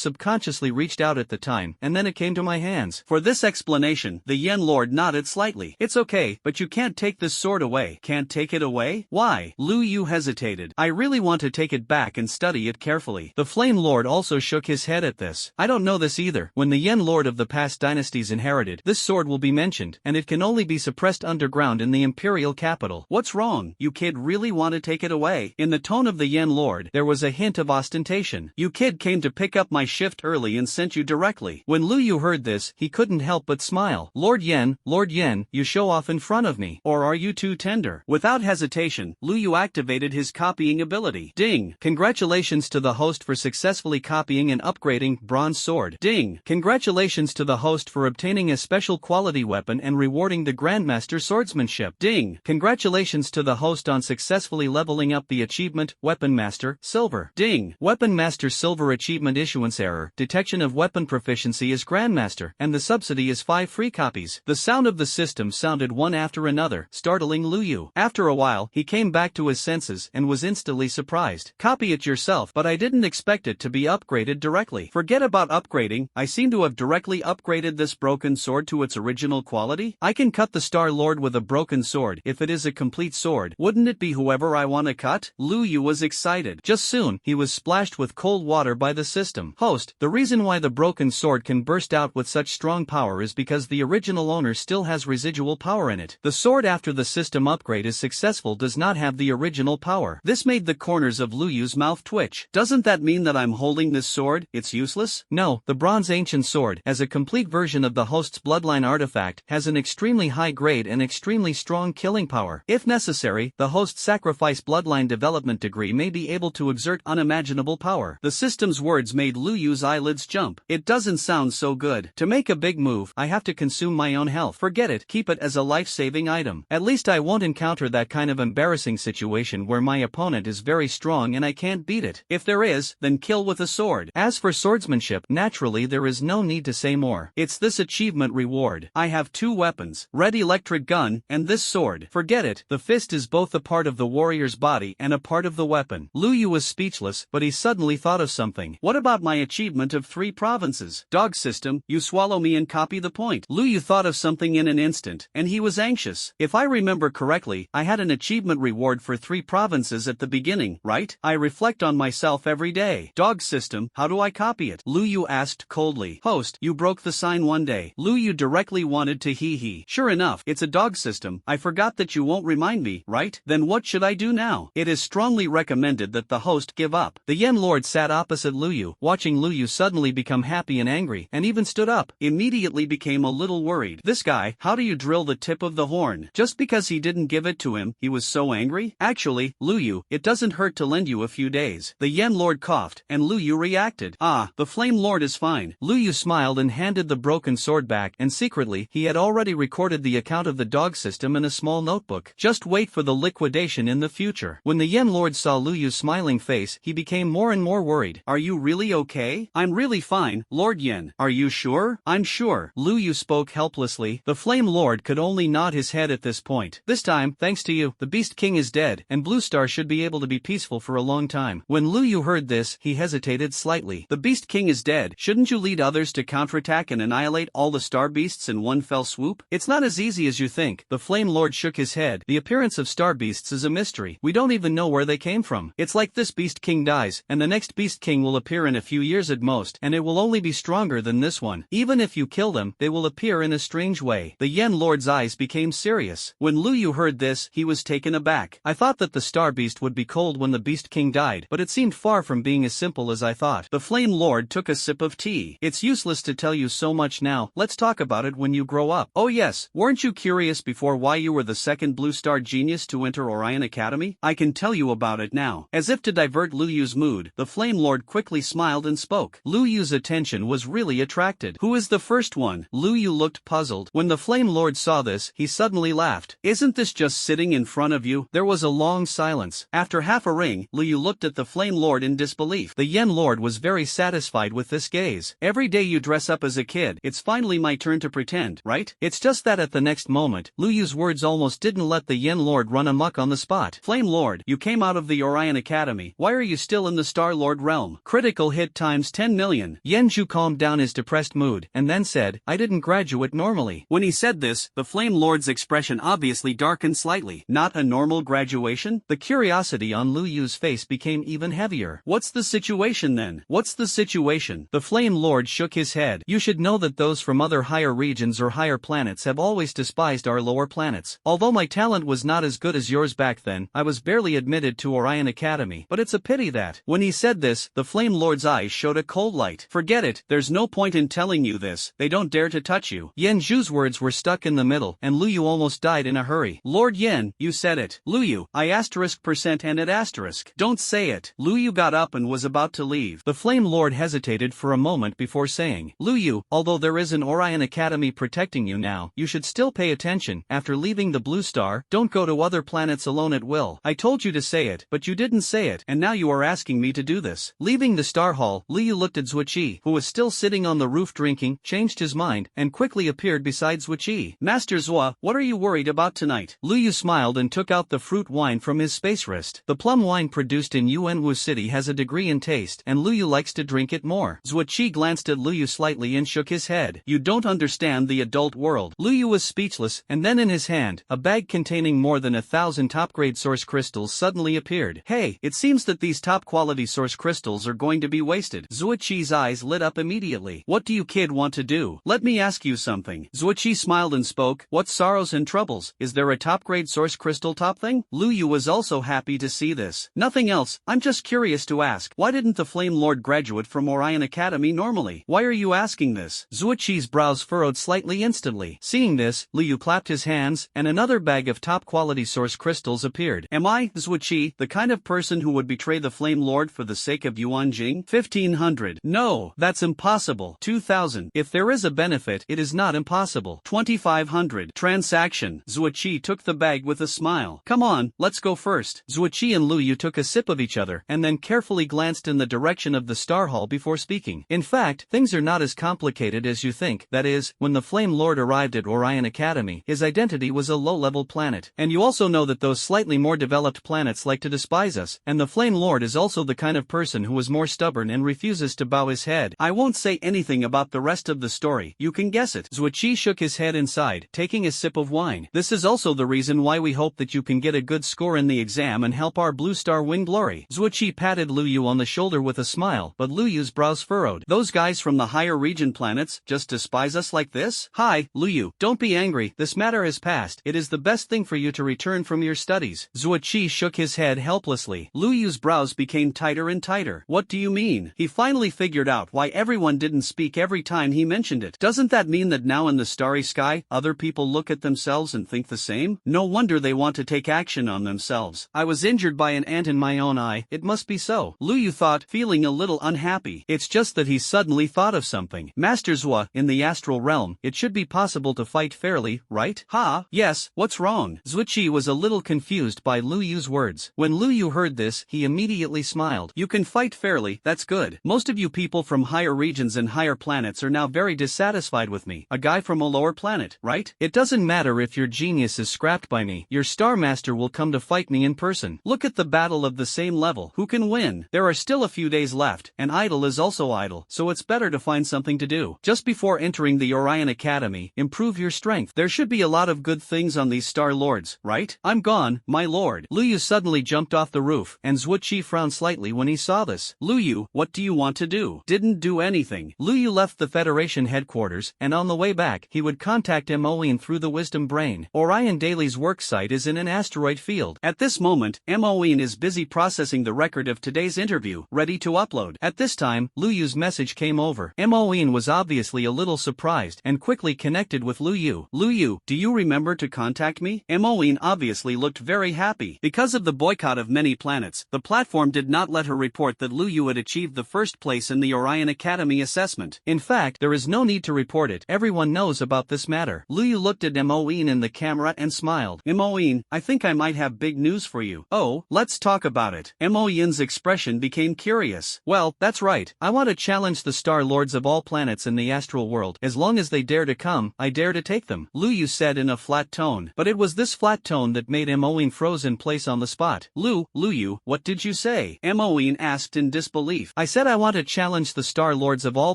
subconsciously reached out at the time, and then it came to my hands. For this explanation, the Yen Lord nodded slightly. It's okay, but you can't take this sword away. Can't take it away? Why? Lu Yu hesitated. I really want to take it back and study it carefully. The Flame Lord also shook his head at this. I don't know this either. When the Yen Lord of the past dynasties inherited, this sword will be mentioned, and it can only be suppressed underground in the imperial capital. What's wrong? You kid really want to take it away? In the tone of the Yen Lord, there was a hint of ostentation. You kid came to pick up my shift early and sent you directly. When Lu Yu heard this, he couldn't help but smile. Lord Yen, you show off in front of me. Or are you too tender? Without hesitation, Lu Yu activated his copying ability. Ding! Congratulations to the host for successfully copying and upgrading bronze sword. Ding! Congratulations to the host for obtaining a special quality weapon and rewarding the Grandmaster swordsmanship. Ding! Congratulations to the host on successfully leveling up the achievement, Weapon Master, Silver. Ding! Weapon Master Silver achievement issuance error, detection of weapon proficiency as Grandmaster, and the subsidy is 5 free copies. The sound of the system sounded one after another, startling Lu Yu. After a while, he came back to his senses and was instantly surprised. Copy it yourself, but I didn't expect it to be upgraded directly. Forget about upgrading, I seem to have directly upgraded this broken sword to its original quality. I can cut the Star Lord with a broken sword if it is a complete sword. Wouldn't it be whoever I want to cut? Lu Yu was excited. Just soon, he was splashed with cold water by the system. Host, the reason why the broken sword can burst out with such strong power is because the original owner still has residual power in it. The sword after the system upgrade is successful does not have the original power. This made the corners of Lu Yu's mouth twitch. Doesn't that mean that I'm holding this sword? It's useless? No, the bronze ancient sword, as a complete version of the host's bloodline artifact, has an extremely high grade and extremely strong killing power. If necessary, the host's sacrifice bloodline development degree may be able to exert unimaginable power. The system's words made Lu Yu's eyelids jump. It doesn't sound so good. To make a big move, I have to consume my own health. Forget it, keep it as a life-saving item. At least I won't encounter that kind of embarrassing situation where my opponent is very strong and I can't beat it. If there is, then kill with a sword. As for swordsmanship, naturally there is no need to say more. It's this achievement reward. I have 2 weapons, red electric gun, and this sword. Forget it, the fist is both a part of the warrior's body and a part of the weapon. Lu Yu was speechless, but he suddenly thought of something. What about my achievement of 3 provinces? Dog system, you swallow me and copy the point. Lu Yu thought of something in an instant, and he was anxious. If I remember correctly, I had an achievement reward for 3 provinces at the beginning, right? I reflect on myself every day. Dog system, how do I copy it? Lu Yu asked coldly. Host, you broke the sign one day. Lu Yu directly wanted to hee. Sure enough, it's a dog system. I forgot that you won't remind me, right? Then what should I do now? It is strongly recommended that the host give up. The Yen Lord sat opposite Lu Yu, watching Lu Yu suddenly become happy and angry, and even stood up. Immediately became a little worried. This guy, how do you drill the tip of the horn? Just because he didn't give it to him, he was so angry? Actually, Lu Yu, it doesn't hurt to lend you a few days. The Yen Lord coughed, and Lu Yu reacted. Ah, the Flame Lord is fine. Lu Yu smiled and handed the broken sword back, and secretly, he had already recorded the account of the dog system in a small notebook. Just wait for the liquidation in the future. When the Yen Lord saw Lu Yu's smiling face, he became more and more worried. Are you really okay? I'm really fine, Lord Yen. Are you sure? I'm sure. Lu Yu spoke helplessly. The Flame Lord could only nod his head at this point. This time, thanks to you, the Beast King is dead, and Blue Star should be able to be peaceful for a long time. When Lu Yu heard this, he hesitated slightly. The Beast King is dead. Shouldn't you lead others to counterattack and annihilate all the star beasts in one fell swoop? It's not as easy as you think. The Flame Lord shook his head. The appearance of star beasts is a mystery. We don't even know where they came from. It's like this Beast King dies, and the next Beast King will appear in a few years at most, and it will only be stronger than this one. Even if you kill them, they will appear in a strange way. The Yen Lord's eyes became serious. When Lu Yu heard this, he was taken aback. I thought that the star beast would be cold when the Beast King died, but it seemed far from being as simple as I thought. The Flame Lord took a sip of tea. It's useless to tell you so much now. Let's talk about it when you grow up. Oh yes, weren't you curious before why you were the second Blue Star genius to enter Orion Academy? I can tell you about it now. As if to divert Lu Yu's mood, the Flame Lord quickly smiled and spoke. Lu Yu's attention was really attracted. Who is the first one? Lu Yu looked puzzled. When the Flame Lord saw this, he suddenly laughed. Isn't this just sitting in front of you? There was a long silence. After half a ring, Lu Yu looked at the Flame Lord in disbelief. The Yen Lord was very satisfied with this gaze. Every day you dress up as a kid, it's finally my turn to pretend, right? It's just that at the next moment, Lu Yu's words almost didn't let the Yen Lord run amok on the spot. Flame Lord, you came out of the Orion Academy. Why are you still in the Star Lord realm? Critical hit times 10 million. Yen Zhu calmed down his depressed mood, and then said, I didn't graduate normally. When he said this, the Flame Lord's expression obviously darkened slightly. Not a normal graduation? The curiosity on Lu Yu's face became even heavier. What's the situation then? What's the situation? The Flame Lord shook his head. You should know that those from other higher regions or higher planets have always despised our lower planets. Although my talent was not as good as yours back then, I was barely admitted to Orion Academy. But it's a pity that. When he said this, the Flame Lord's eyes showed a cold light. Forget it, there's no point in telling you this. They don't dare to touch you. Yen Zhu's words were stuck in the middle, and Lu Yu almost died in a hurry. Lord Yen, you said it. Lu Yu, I *% and it *. Don't say it. Lu Yu got up and was about to leave. The Flame Lord hesitated for a moment before saying, Lu Yu, although there is an Orion Academy protecting you now, you should still pay attention. After leaving the Blue Star, don't go to other planets alone at will. I told you to say it, but you didn't say it, and now you are asking me to do this. Leaving the Star Hall, Lu Yu looked at Zuoqi, who was still sitting on the roof drinking, changed his mind, and quickly appeared beside Zuoqi. Master Zua, what are you worried about tonight? Lu Yu smiled and took out the fruit wine from his space wrist. The plum wine produced in Yuanwu City has a degree in taste, and Lu Yu likes to drink it more. Zuoqi glanced at Lu Yu slightly and shook his head. You don't understand the adult world. Lu Yu was speechless, and then in his hand, a bag containing more than 1,000 top-grade source crystals suddenly appeared. Hey, it seems that these top-quality source crystals are going to be wasted. Zuoqi's eyes lit up immediately. What do you kid want to do? Let me ask you something. Zuoqi smiled and spoke. What sorrows and troubles? Is there a top-grade source crystal top thing? Lu Yu was also happy to see this. Nothing else, I'm just curious to ask. Why didn't the Flame Lord graduate from Orion Academy normally? Why are you asking this? Zuoqi's brows furrowed slightly instantly. Seeing this, Lu Yu clapped his hands, and another bag of top-quality source crystals appeared. Am I, Zuoqi, the kind of person who would betray the Flame Lord for the sake of Yuan Jing? 1,500. No, that's impossible. 2,000. If there is a benefit, it is not impossible. 2,500. Transaction. Zuoqi took the bag with a smile. Come on, let's go first. Zuoqi and Lu Yu took a sip of each other, and then carefully glanced in the direction of the Star Hall before speaking. In fact, things are not as complicated as you think. That is, when the Flame Lord arrived at Orion Academy, his identity was a low-level planet. And you also know that those slightly more developed planets like to despise us, and the Flame Lord is also the kind of person who is more stubborn and refuses to bow his head. I won't say anything about the rest of the story, you can guess it. Zuoqi shook his head inside, taking a sip of wine. This is also the reason why we hope that you can get a good score in the exam and help our Blue Star win glory. Zuoqi patted Lu Yu on the shoulder with a smile, but Lu Yu's brows furrowed. Those guys from the higher region planets just despise us like this? Hi, Lu Yu, don't be angry, this matter has passed. It is the best thing for you to return from your studies. Zuoqi shook his head helplessly. Lu Yu's brows became tighter and tighter. What do you mean? He finally figured out why everyone didn't speak every time he mentioned it. Doesn't that mean that now in the starry sky, other people look at themselves and think the same? No wonder they want to take action on themselves. I was injured by an ant in my own eye, it must be so. Lu Yu thought, feeling a little unhappy. It's just that he suddenly thought of something. Master Zua, in the astral realm, it should be possible to fight fairly, right? Ha? Yes, what's wrong? Zuoqi was a little confused by Lu Yu's words. When Lu Yu heard this, he immediately smiled. You can fight fairly, that's good. Most of you people from higher regions and higher higher planets are now very dissatisfied with me, a guy from a lower planet, right? It doesn't matter if your genius is scrapped by me, your Star Master will come to fight me in person. Look at the battle of the same level. Who can win? There are still a few days left, and idle is also idle, so it's better to find something to do. Just before entering the Orion Academy, improve your strength. There should be a lot of good things on these Star Lords, right? I'm gone, my lord. Lu Yu suddenly jumped off the roof, and Zhuoqi frowned slightly when he saw this. Lu Yu, what do you want to do? Didn't do anything. Lu Yu left the Federation headquarters, and on the way back, he would contact Moin through the Wisdom Brain. Orion Daily's work site is in an asteroid field. At this moment, Moin is busy processing the record of today's interview, ready to upload. At this time, Lu Yu's message came over. Moin was obviously a little surprised and quickly connected with Lu Yu. Lu Yu, do you remember to contact me? Moin obviously looked very happy. Because of the boycott of many planets, the platform did not let her report that Lu Yu had achieved the first place in the Orion Academy assessment. In fact, there is no need to report it. Everyone knows about this matter. Lu Yu looked at Moin in the camera and smiled. Moin, I think I might have big news for you. Oh, let's talk about it. Moin's expression became curious. Well, that's right. I want to challenge the Star Lords of all planets in the astral world. As long as they dare to come, I dare to take them, Lu Yu said in a flat tone. But it was this flat tone that made Moin froze in place on the spot. Lu Yu, what did you say? Moin asked in disbelief. I said I want to challenge the Star Lords of all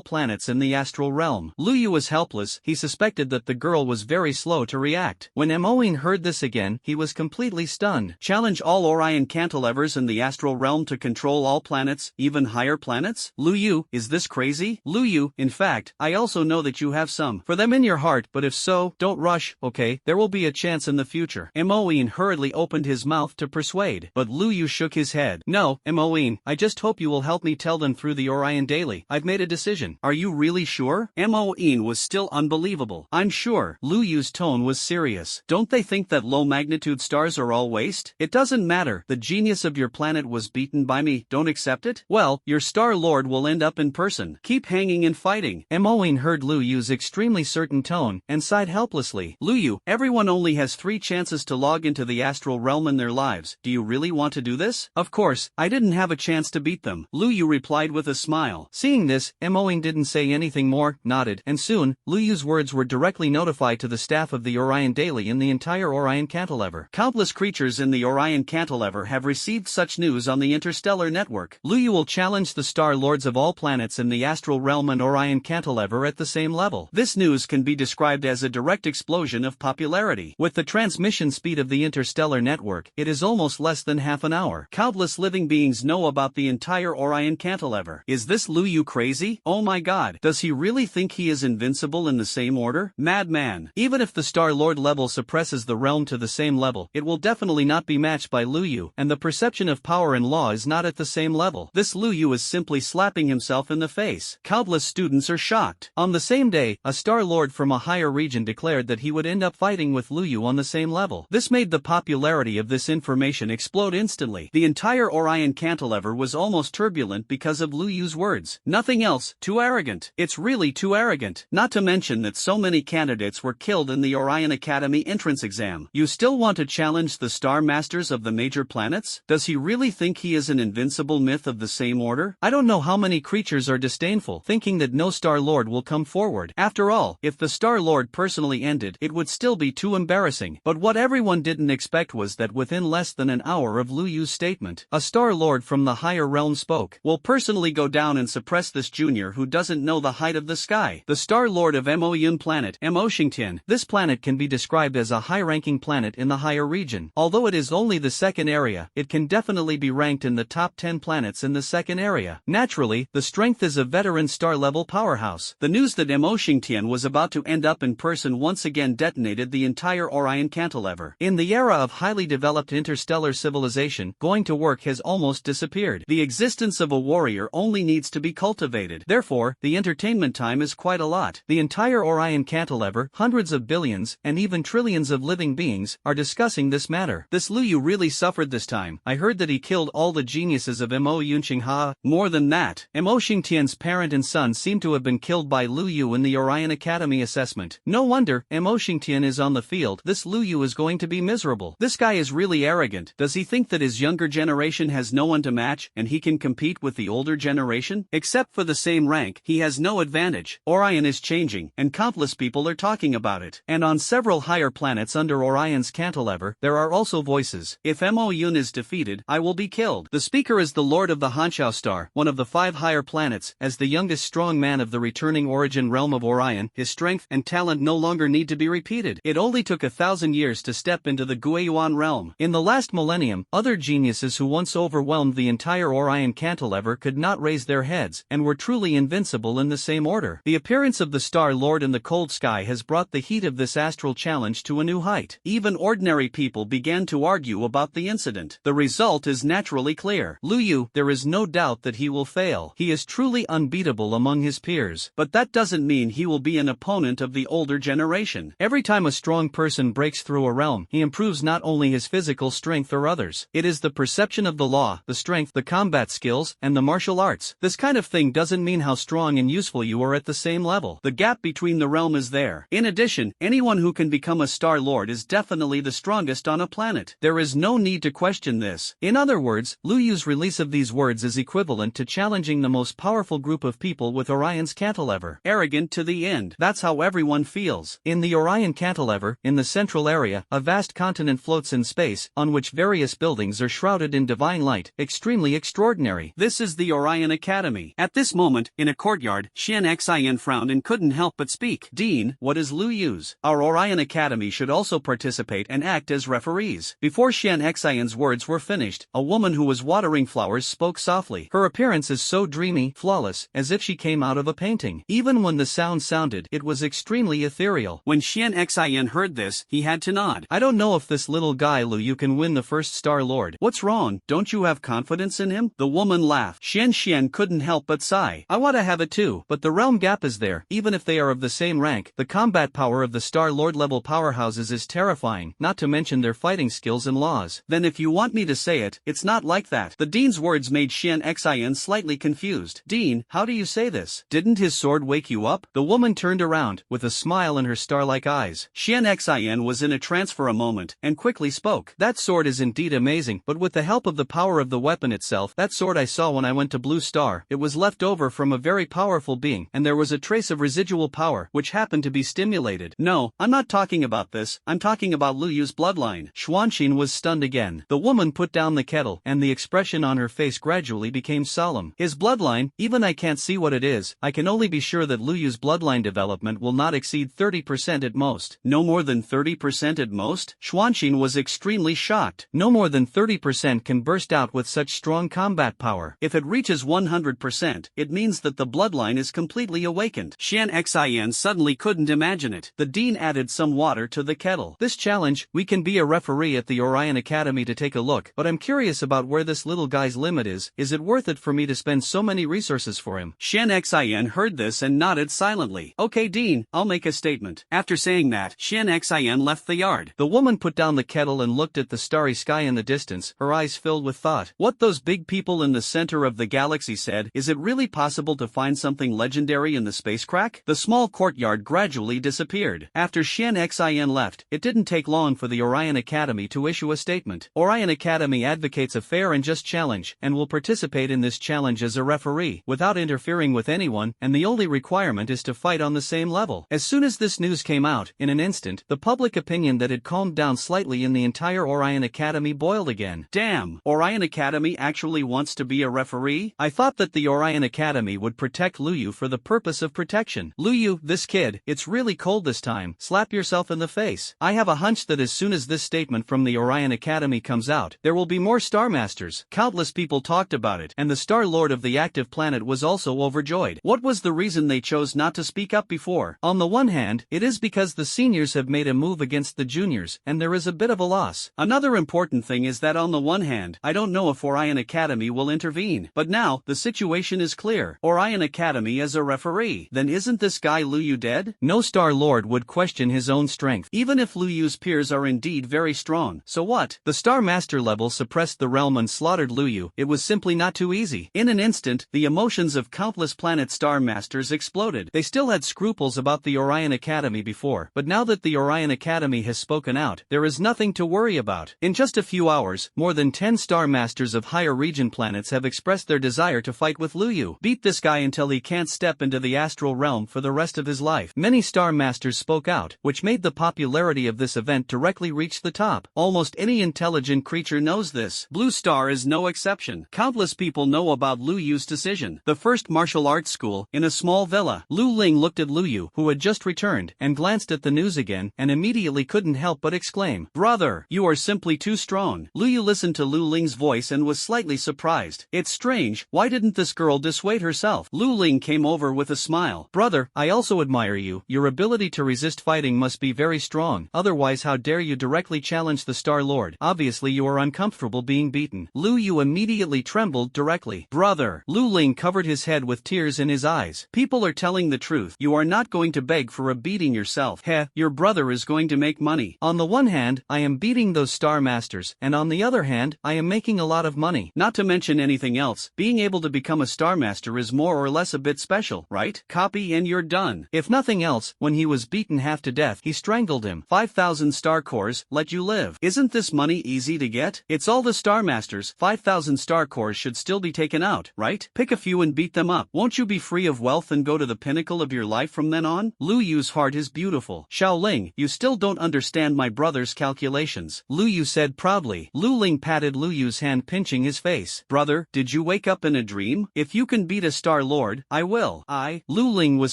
planets in the astral realm. Lu Yu was helpless. He suspected that the girl was very slow to react. When Moin heard this again, he was completely stunned. Challenge all Orion cantilevers in the astral realm to control all planets, even higher planets? Lu Yu, is this crazy? Lu Yu, in fact, I also know that you have some for them in your heart, but if so, don't rush, okay? There will be a chance in the future. Moin hurriedly opened his mouth to persuade, but Lu Yu shook his head. No, Moin, I just hope you will help me tell them through the Orion Daily. I've made a decision. Are you really sure? Moin was still unbelievable. I'm sure. Lu Yu's tone was serious. Don't they think that low-magnitude stars are all waste? It doesn't matter. The genius of your planet was beaten by me. Don't accept it? Well, your Star Lord will end up in person. Keep hanging and fighting. Moin heard Lu Yu's extremely certain tone and sighed helplessly. Lu Yu, everyone only has 3 chances to log into the astral realm in their lives. Do you really want to do this? Of course, I didn't have a chance to beat them, Lu Yu replied with a smile. Seeing this, Moin didn't say anything more, nodded, and soon, Lu Yu's words were directly notified to the staff of the Orion Daily in the entire Orion Cantilever. Countless creatures in the Orion Cantilever have received such news on the interstellar network. Lu Yu will challenge the Star Lords of all planets in the astral realm and Orion Cantilever at the same level. This news can be described as a direct explosion of popularity. With the transmission speed of the interstellar network, it is almost less than half an hour. Countless living beings know about the entire Orion Cantilever. Is this Lu Yu crazy? Oh my god. Does he really think he is invincible in the same order? Madman. Even if the Star Lord level suppresses the realm to the same level, it will definitely not be matched by Lu Yu, and the perception of power and law is not at the same level. This Lu Yu is simply slapping himself in the face. Countless students are shocked. On the same day, a Star Lord from a higher region declared that he would end up fighting with Lu Yu on the same level. This made the popularity of this information explode instantly. The entire Orion Cantilever was almost turbulent because of Lu Yu's words. Nothing else. Too arrogant. It's really too arrogant. Not to mention that so many candidates were killed in the Orion Academy entrance exam. You still want to challenge the Star Masters of the major planets? Does he really think he is an invincible myth of the same order? I don't know how many creatures are disdainful, thinking that no Star Lord will come forward. After all, if the Star Lord personally ended, it would still be too embarrassing. But what everyone didn't expect was that within less than an hour of Lu Yu's statement, a Star Lord from the higher realm spoke. Will personally go down and suppress this junior who doesn't know the height of the sky. The Star Lord of Moyun planet, Moshington. This planet can be described as a high-ranking planet in the higher region. Although it is only the second area, it can definitely be ranked in the top 10 planets in the second area. Naturally, the strength is a veteran star-level powerhouse. The news that Moshington was about to end up in person once again detonated the entire Orion Cantilever. In the era of highly developed interstellar civilization, going to work has almost disappeared. The existence of a warrior only needs to be cultivated. Therefore, the entertainment time is quite a lot. The entire Orion Cantilever, hundreds of billions, and even trillions of living beings, are discussing this matter. This Lu Yu really suffered this time. I heard that he killed all the geniuses of Mo Yunqingha. More than that, Moshingtian's parent and son seem to have been killed by Lu Yu in the Orion Academy assessment. No wonder, Moshingtian is on the field. This Lu Yu is going to be miserable. This guy is really arrogant. Does he think that his younger generation has no one to match, and he can compete with the older generation? Except for the same rank, he has no advantage. Orion is changing, and countless people are talking about it. And on several higher planets under Orion's cantilever, there are also voices. If Mo Yun is defeated, I will be killed. The speaker is the Lord of the Hanshao star, one of the 5 higher planets. As the youngest strong man of the returning origin realm of Orion, his strength and talent no longer need to be repeated. It only took 1,000 years to step into the Guiyuan realm. In the last millennium, other geniuses who once overwhelmed the entire Orion cantilever could not raise their heads, and were truly invincible in the same order. The appearance of the Star Lord in the cold sky has brought the heat of this astral challenge to a new height. Even ordinary people began to argue about the incident. The result is naturally clear. Lu Yu, there is no doubt that he will fail. He is truly unbeatable among his peers. But that doesn't mean he will be an opponent of the older generation. Every time a strong person breaks through a realm, he improves not only his physical strength or others. It is the perception of the law, the strength, the combat skills, and the martial arts. This kind of thing doesn't mean how strong and useful you are at the same level. The gap between the realm is there. In addition, anyone who can become a Star Lord is definitely the strongest on a planet. There is no need to question this. In other words, Lu Yu's release of these words is equivalent to challenging the most powerful group of people with Orion's cantilever. Arrogant to the end. That's how everyone feels. In the Orion cantilever, in the central area, a vast continent floats in space, on which various buildings are shrouded in divine light, extremely extraordinary. This is the Orion Academy. At this moment, in a courtyard, Xian Xian frowned and couldn't help but speak. Dean, what is Lu Yu's? Our Orion Academy should also participate and act as referees. Before Xian Xian's words were finished, a woman who was watering flowers spoke softly. Her appearance is so dreamy, flawless, as if she came out of a painting. Even when the sound sounded, it was extremely ethereal. When Xian Xian heard this, he had to nod. I don't know if this little guy Lu Yu can win the first Star Lord. What's wrong? Don't you have confidence in him? The woman laughed. Xian couldn't help but sigh. I want to have it too, but the realm gap is there. Even if they are of the same rank, the combat power of the Star Lord level powerhouses is terrifying, not to mention their fighting skills and laws. Then if you want me to say it, it's not like that. The Dean's words made Xian Xian slightly confused. Dean, how do you say this? Didn't his sword wake you up? The woman turned around, with a smile in her star-like eyes. Xian Xian was in a trance for a moment, and quickly spoke. That sword is indeed amazing, but with the help of the power of the weapon itself, that sword I saw when I went to Blue Star, it was left over from a very powerful being, and there was a trace of residual power, which happened to be stimulated. No, I'm not talking about this, I'm talking about Lu Yu's bloodline. Xuanqin was stunned again. The woman put down the kettle, and the expression on her face gradually became solemn. His bloodline, even I can't see what it is, I can only be sure that Lu Yu's bloodline development will not exceed 30% at most. No more than 30% at most? Xuanqin was extremely shocked. No more than 30% can burst out with such strong combat power. If it reaches 100%, it means that the bloodline is completely awakened. Xian Xian suddenly couldn't imagine it. The Dean added some water to the kettle. This challenge, we can be a referee at the Orion Academy to take a look, but I'm curious about where this little guy's limit is. Is it worth it for me to spend so many resources for him? Xian Xian heard this and nodded silently. Okay Dean, I'll make a statement. After saying that, Xian Xian left the yard. The woman put down the kettle and looked at the starry sky in the distance, her eyes filled with thought. What those big people in the center of the galaxy said, is it really possible to find something legendary in the space crack? The small courtyard gradually disappeared. After Xian Xian left, it didn't take long for the Orion Academy to issue a statement. Orion Academy advocates a fair and just challenge, and will participate in this challenge as a referee, without interfering with anyone, and the only requirement is to fight on the same level. As soon as this news came out, in an instant, the public opinion that had calmed down slightly in the entire Orion Academy boiled again. Damn, Orion Academy actually wants to be a referee? I thought that the Orion Academy would protect Lu Yu for the purpose of protection. Lu Yu, this kid, it's really cold this time. Slap yourself in the face. I have a hunch that as soon as this statement from the Orion Academy comes out, there will be more Star Masters. Countless people talked about it, and the Star Lord of the active planet was also overjoyed. What was the reason they chose not to speak up before? On the one hand, it is because the seniors have made a move against the juniors, and there is a bit of a loss. Another important thing is that on the one hand, I don't know if Orion Academy will intervene. But now, the situation is clear. Orion Academy as a referee. Then isn't this guy Lu Yu dead? No Star Lord would question his own strength, even if Lu Yu's peers are indeed very strong. So what? The Star Master level suppressed the realm and slaughtered Lu Yu. It was simply not too easy. In an instant, the emotions of countless planet Star Masters exploded. They still had scruples about the Orion Academy before, but now that the Orion Academy has spoken out, there is nothing to worry about. In just a few hours, more than 10 Star Masters of higher region planets have expressed their desire to fight with Lu Yu. Beat this guy until he can't step into the astral realm for the rest of his life. Many Star Masters spoke out, which made the popularity of this event directly reach the top. Almost any intelligent creature knows this. Blue Star is no exception. Countless people know about Lu Yu's decision. The first martial arts school, in a small villa. Lu Ling looked at Lu Yu, who had just returned, and glanced at the news again, and immediately couldn't help but exclaim, "Brother, you are simply too strong." Lu Yu listened to Lu Ling's voice and was slightly surprised. It's strange, why didn't this girl dissuade herself? Lu Ling came over with a smile. "Brother, I also admire you. Your ability to resist fighting must be very strong, otherwise how dare you directly challenge the Star Lord? Obviously you are uncomfortable being beaten." Lu Yu immediately trembled directly. "Brother." Lu Ling covered his head with tears in his eyes. "People are telling the truth. You are not going to beg for a beating yourself. Heh, your brother is going to make money. On the one hand, I am beating those Star Masters, and on the other hand, I am making a lot of money. Not to mention anything else, being able to become a Star Master is more or less a bit special, right? Copy and you're done." If nothing else, when he was beaten half to death, he strangled him. 5,000 star cores, let you live. Isn't this money easy to get? It's all the Star Masters. 5,000 star cores should still be taken out, right? Pick a few and beat them up. Won't you be free of wealth and go to the pinnacle of your life from then on? Lu Yu's heart is beautiful. "Xiaoling, you still don't understand my brother's calculations," Lu Yu said proudly. Lu Ling patted Lu Yu's hand, pinching his face. "Brother, did you wake up in a dream? If you can beat a Star Lord, I will." Lu Ling was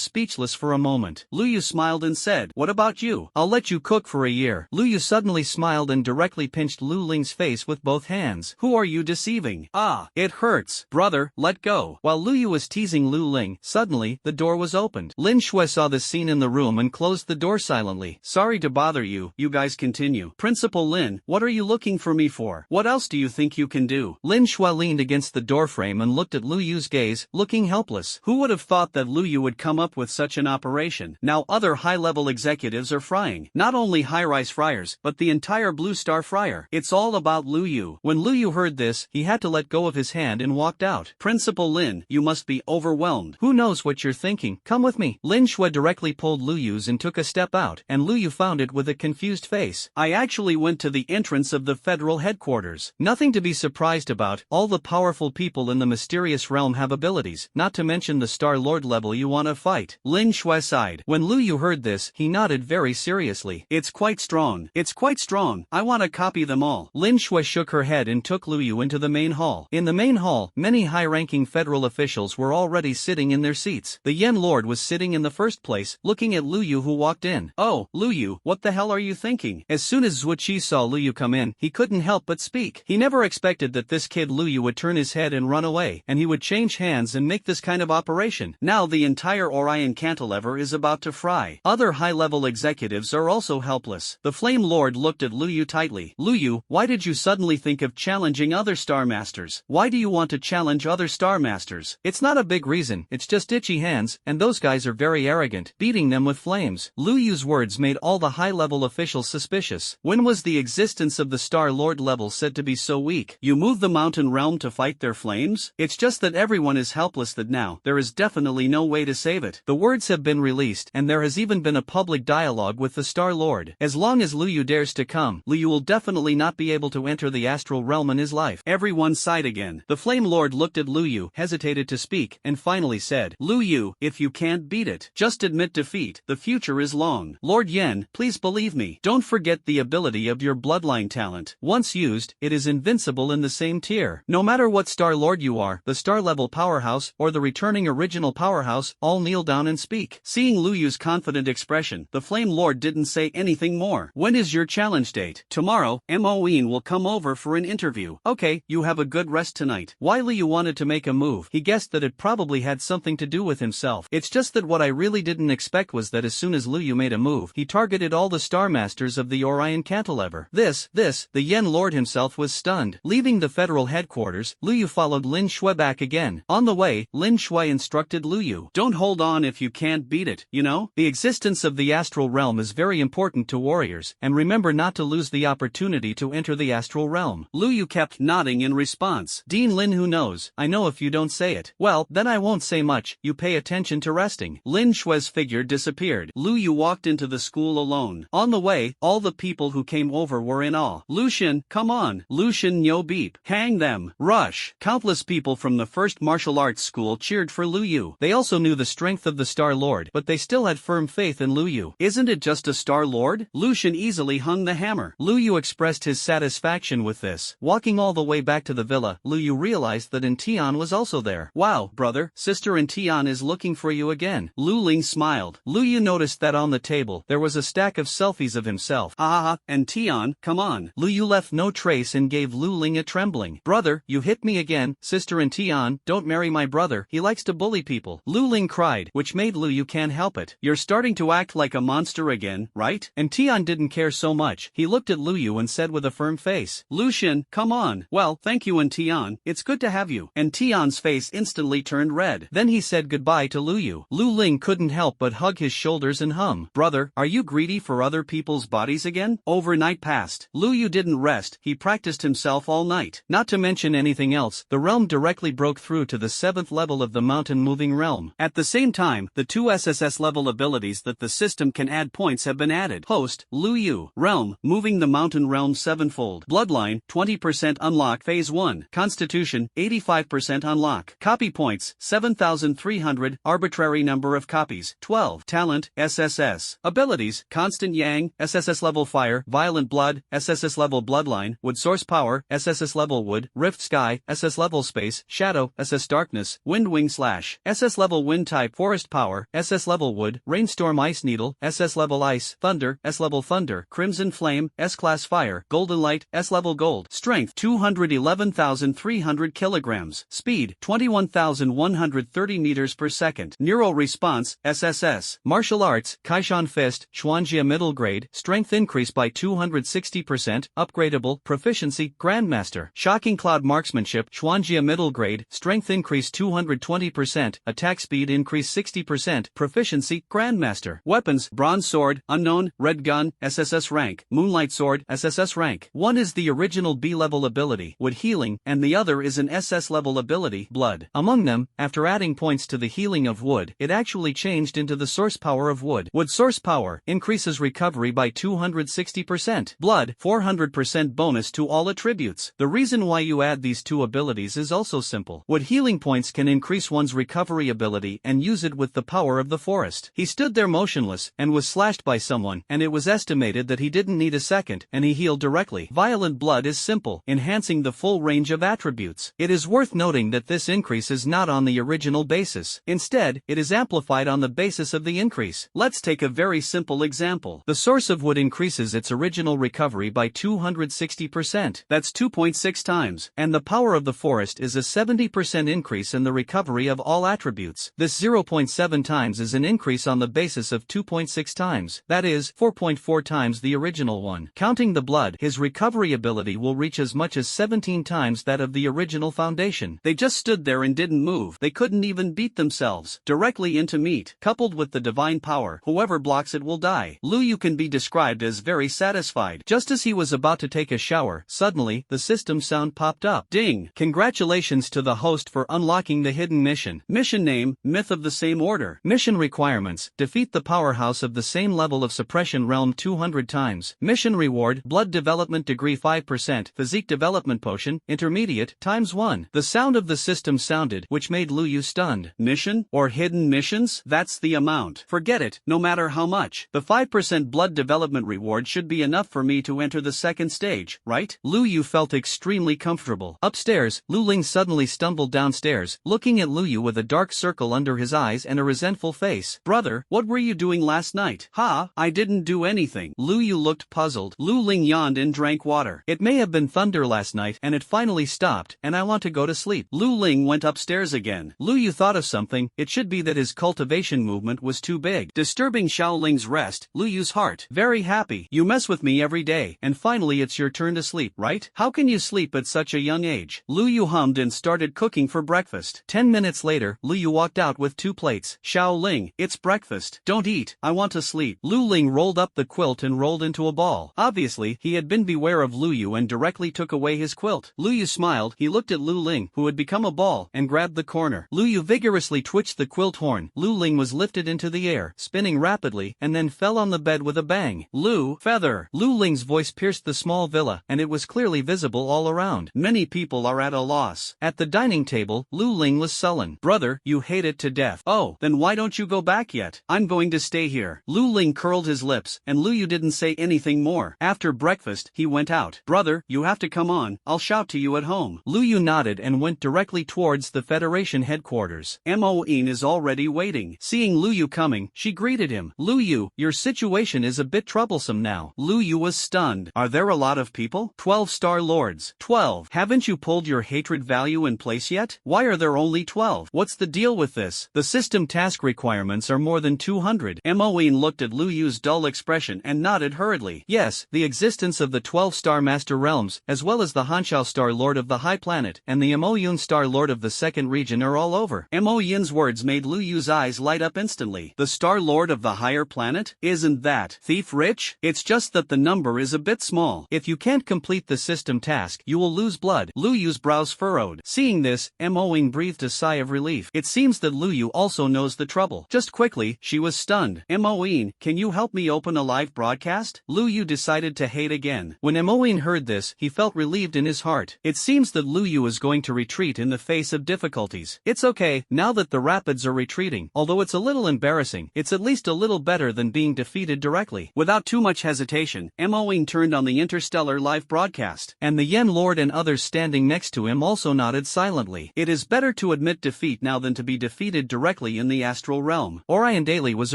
speechless for a moment. Lu Yu smiled and said, "What about you? I'll let you cook for a year." Lu Yu suddenly smiled and directly pinched Lu Ling's face with both hands. "Who are you deceiving? Ah, it hurts. Brother, let go." While Lu Yu was teasing Lu Ling, suddenly, the door was opened. Lin Shui saw the scene in the room and closed the door silently. "Sorry to bother you, you guys continue." "Principal Lin, what are you looking for me for? What else do you think you can do?" Lin Shui leaned against the doorframe and looked at Lu Yu's gaze, looking helpless. Who would have thought that Lu Yu would come up with such an operation? Now other high-level executives are frying. Not only high-rise fryers, but the entire Blue Star Fryer. It's all about Lu Yu. When Lu Yu heard this, he had to let go of his hand and walked out. "Principal Lin, you must be overwhelmed." "Who knows what you're thinking? Come with me." Lin Shui directly pulled Lu Yu's and took a step out, and Lu Yu found it with a confused face. "I actually went to the entrance of the federal headquarters." Nothing to be surprised about. All the powerful people in the mysterious realm have abilities, not to mention the Star Lord level you wanna fight. Lin Shui sighed. When Lu Yu heard this, he nodded very seriously. "It's quite strong. It's quite strong. I wanna copy them all." Lin Shui shook her head and took Lu Yu into the main hall. In the main hall, many high-ranking federal officials were already sitting in their seats. The Yen Lord was sitting in the first place, looking at Lu Yu who walked in. "Oh, Lu Yu, what the hell are you thinking?" As soon as Zhu Qi saw Lu Yu come in, he couldn't help but speak. He never expected that this kid Lu Yu would turn his head and run away, and he would change hands and make this kind of operation. Now the entire Orion cantilever is about to fry. Other high-level executives are also helpless. The Flame Lord looked at Lu Yu tightly. "Lu Yu, why did you suddenly think of challenging other Star Masters? Why do you want to challenge other Star Masters?" "It's not a big reason, it's just itchy hands, and those guys are very arrogant, beating them with flames." Lu Yu's words made all the high-level officials suspicious. When was the existence of the Star Lord level said to be so weak? You move the mountain realm to fight their flames? It's just that everyone is helpless that now, there is definitely no way to save it. The words have been released, and there has even been a public dialogue with the Star Lord. As long as Lu Yu dares to come, Lu Yu will definitely not be able to enter the astral realm in his life. Everyone sighed again. The Flame Lord looked at Lu Yu, hesitated to speak, and finally said, "Lu Yu, if you can't beat it, just admit defeat. The future is long." "Lord Yen, please believe me. Don't forget the ability of your bloodline talent. Once used, it is invincible in the same tier. No matter what Star Lord you are, the Star-level powerhouse, or the returning original powerhouse, all kneel down and speak." Seeing Lu Yu's confident expression, the Flame Lord didn't say anything more. "When is your challenge date?" "Tomorrow. Moen will come over for an interview." "Okay, you have a good rest tonight." Why Lu Yu wanted to make a move, he guessed that it probably had something to do with himself. It's just that what I really didn't expect was that as soon as Lu Yu made a move, he targeted all the Star Masters of the Orion cantilever. The Yen Lord himself was stunned. Leaving the federal headquarters, Lu Yu followed Lin Shui back again. On the way, Lin Shui instructed Lu Yu, "Don't hold on if you can't beat it, you know? The existence of the astral realm is very important to warriors, and remember not to lose the opportunity to enter the astral realm." Lu Yu kept nodding in response. "Dean Lin, who knows? I know if you don't say it." "Well, then I won't say much, you pay attention to resting." Lin Shui's figure disappeared. Lu Yu walked into the school alone. On the way, all the people who came over were in awe. "Lucian, come on. Lucian Nyo Beep. Hang them. Rush." Countless people from the first martial arts school cheered for Lu Yu. They also knew the strength of the Star Lord, but they still had firm faith in Lu Yu. Isn't it just a Star Lord? Lu Xun easily hung the hammer. Lu Yu expressed his satisfaction with this. Walking all the way back to the villa, Lu Yu realized that Tian was also there. Wow, brother, sister Tian is looking for you again. Lu Ling smiled. Lu Yu noticed that on the table there was a stack of selfies of himself. Ah, and Tian, come on. Lu Yu left no trace and gave Lu Ling a trembling. Brother, you hit me again. Sister Tian, don't marry my brother, he likes to bully people. Lu Ling cried, which made Lu Yu can't help it. You're starting to act like a monster again, right? And Tian didn't care so much. He looked at Lu Yu and said with a firm face, Lu Xun, come on. Well, thank you Tian, it's good to have you. And Tian's face instantly turned red. Then he said goodbye to Lu Yu. Lu Ling couldn't help but hug his shoulders and hum. Brother, are you greedy for other people's bodies again? Overnight passed. Lu Yu didn't rest, he practiced himself all night. Not to mention anything else, the realm directly broke through to the 7th level of the mountain moving realm. At the same time, the 2 SSS level abilities that the system can add points have been added. Host, Lu Yu. Realm, moving the mountain realm 7-fold. Bloodline, 20% unlock phase 1. Constitution, 85% unlock. Copy points, 7,300. Arbitrary number of copies, 12. Talent, SSS. Abilities, Constant Yang, SSS level Fire, Violent Blood, SSS level Bloodline, Wood Source Power, SSS level Wood, Rift Sky, SS level Space, Shadow, SS Darkness, Wind Wing Slash, SS level Wind Type, Forest Power, SS level Wood, Rainstorm Ice Needle, SS level Ice, Thunder, S level Thunder, Crimson Flame, S-Class Fire, Golden Light, S level Gold. Strength, 211,300 kilograms. Speed, 21,130 meters per second. Neural Response, SSS. Martial Arts, Kaishan Fist, Xuanjia Middle Grade, Strength increase by 260%, Upgradable, Proficiency, Grandmaster. Shocking Cloud Marksmanship, Xuanjia Middle Grade, Strength increase 220%, Attack Speed increase 60%, Proficiency, Grandmaster. Weapons, Bronze Sword, Unknown, Red Gun, SSS Rank, Moonlight Sword, SSS Rank. One is the original B-level ability, Wood Healing, and the other is an SS-level ability, Blood. Among them, after adding points to the healing of Wood, it actually changed into the source power of Wood. Wood Source Power increases recovery by 260%. Blood, 400% bonus to all attributes. The reason why you add these two abilities is also simple. Wood Healing points can increase one's recovery ability and use it with the power of the forest. He stood there motionless and was slashed by someone, and it was estimated that he didn't need a second, and he healed directly. Violent Blood is simple, enhancing the full range of attributes. It is worth noting that this increase is not on the original basis. Instead, it is amplified on the basis of the increase. Let's take a very simple example. The source of wood increases its original recovery by 260%. That's 2.6 times. And the power of the forest is a 70% increase in the recovery of all attributes. This 0.7 times is an increase on the basis of 2.6 times. That is, 4.4 times the original one. Counting the blood, his recovery ability will reach as much as 17 times that of the original foundation. They just stood there and didn't move. They couldn't even beat themselves. Directly into meat. Coupled with the divine power, whoever blocks it will die. Lu Yu can be described as very satisfied. Just as he was about to take a shower, suddenly, the system sound popped up. Ding! Congratulations to the host for unlocking the hidden mission. Mission name, Myth of the Same Order. Mission requirements, defeat the powerhouse of the same level of suppression realm 200 times. Mission reward, blood development degree 5%, physique development potion, intermediate, ×1. The sound of the system sounded, which made Lu Yu stunned. Mission? Or hidden missions? That's the amount. Forget it, no matter how much. The 5% blood development reward should be enough for me to enter the second stage, right? Lu Yu felt extremely comfortable. Upstairs, Lu Ling suddenly stumbled downstairs, looking at Lu Yu with a dark circle under his eyes and a resentful face. Brother, what were you doing last night? Ha, I didn't do anything. Lu Yu looked puzzled. Lu Ling yawned and drank water. It may have been thunder last night and it finally stopped, and I want to go to sleep. Lu Ling went upstairs again. Lu Yu thought of something. It should be that his cultivation movement was too big, disturbing Xiaoling's rest. Lu Yu's heart. Very happy. You mess with me every day, and finally it's your turn to sleep, right? How can you sleep at such a young age? Lu Yu hummed and started cooking for breakfast. 10 minutes later, Lu Yu walked out with 2 plates. Xiaoling, it's breakfast. Don't eat. I want to sleep. Lu Ling rolled up the quilt and rolled into a ball. Obviously, he had been beware of Lu Yu and directly took away his quilt. Lu Yu smiled. He looked at Lu Ling, who had become a ball, and grabbed the corner. Lu Yu vigorously twitched the quilt horn. Lu Ling was lifted into the air, spinning rapidly, and then fell on the bed with a bang. Lu, feather. Lu Ling's voice pierced the small villa, and it was clearly visible all around. Many people are at a loss. At the dining table, Lu Ling was was sullen. Brother, you hate it to death. Oh, then why don't you go back yet? I'm going to stay here. Lu Ling curled his lips, and Lu Yu didn't say anything more. After breakfast, he went out. Brother, you have to come on, I'll shout to you at home. Lu Yu nodded and went directly towards the Federation headquarters. Mo-in is already waiting. Seeing Lu Yu coming, she greeted him. Lu Yu, your situation is a bit troublesome now. Lu Yu was stunned. Are there a lot of people? 12 Star Lords. 12. Haven't you pulled your hatred value in place yet? Why are there only 12? What's the deal with this? The system task requirements are more than 200. Mo-in looked at Lu Yu's dull expression and nodded hurriedly. Yes, the existence of the 12 Star Master Realms, as well as the Hanshao Star Lord of the High Planet, and the Mo-yun Star Lord of the Second Region are all over. Mo-yun's words made Lu Yu's eyes light up instantly. The Star Lord of the Higher Planet? Isn't that thief rich? It's just that the number is a bit small. If you can't complete the system task, you will lose blood. Lu Yu's brows furrowed. Seeing this, Mo-in breathed a sigh of relief. It seems that Lu Yu also knows the trouble. Just quickly, she was stunned. Mo-in, can you help me open a live broadcast? Lu Yu decided to hate again. When Mo-in heard this, he felt relieved in his heart. It seems that Lu Yu is going to retreat in the face of difficulties. It's okay, now that the Rapids are retreating. Although it's a little embarrassing, it's at least a little better than being defeated directly. Without too much hesitation, Mo-in turned on the interstellar live broadcast. And the Yen Lord and others standing next to him also nodded silently. It is better to admit defeat now than to be defeated directly in the astral realm. Orion Daily was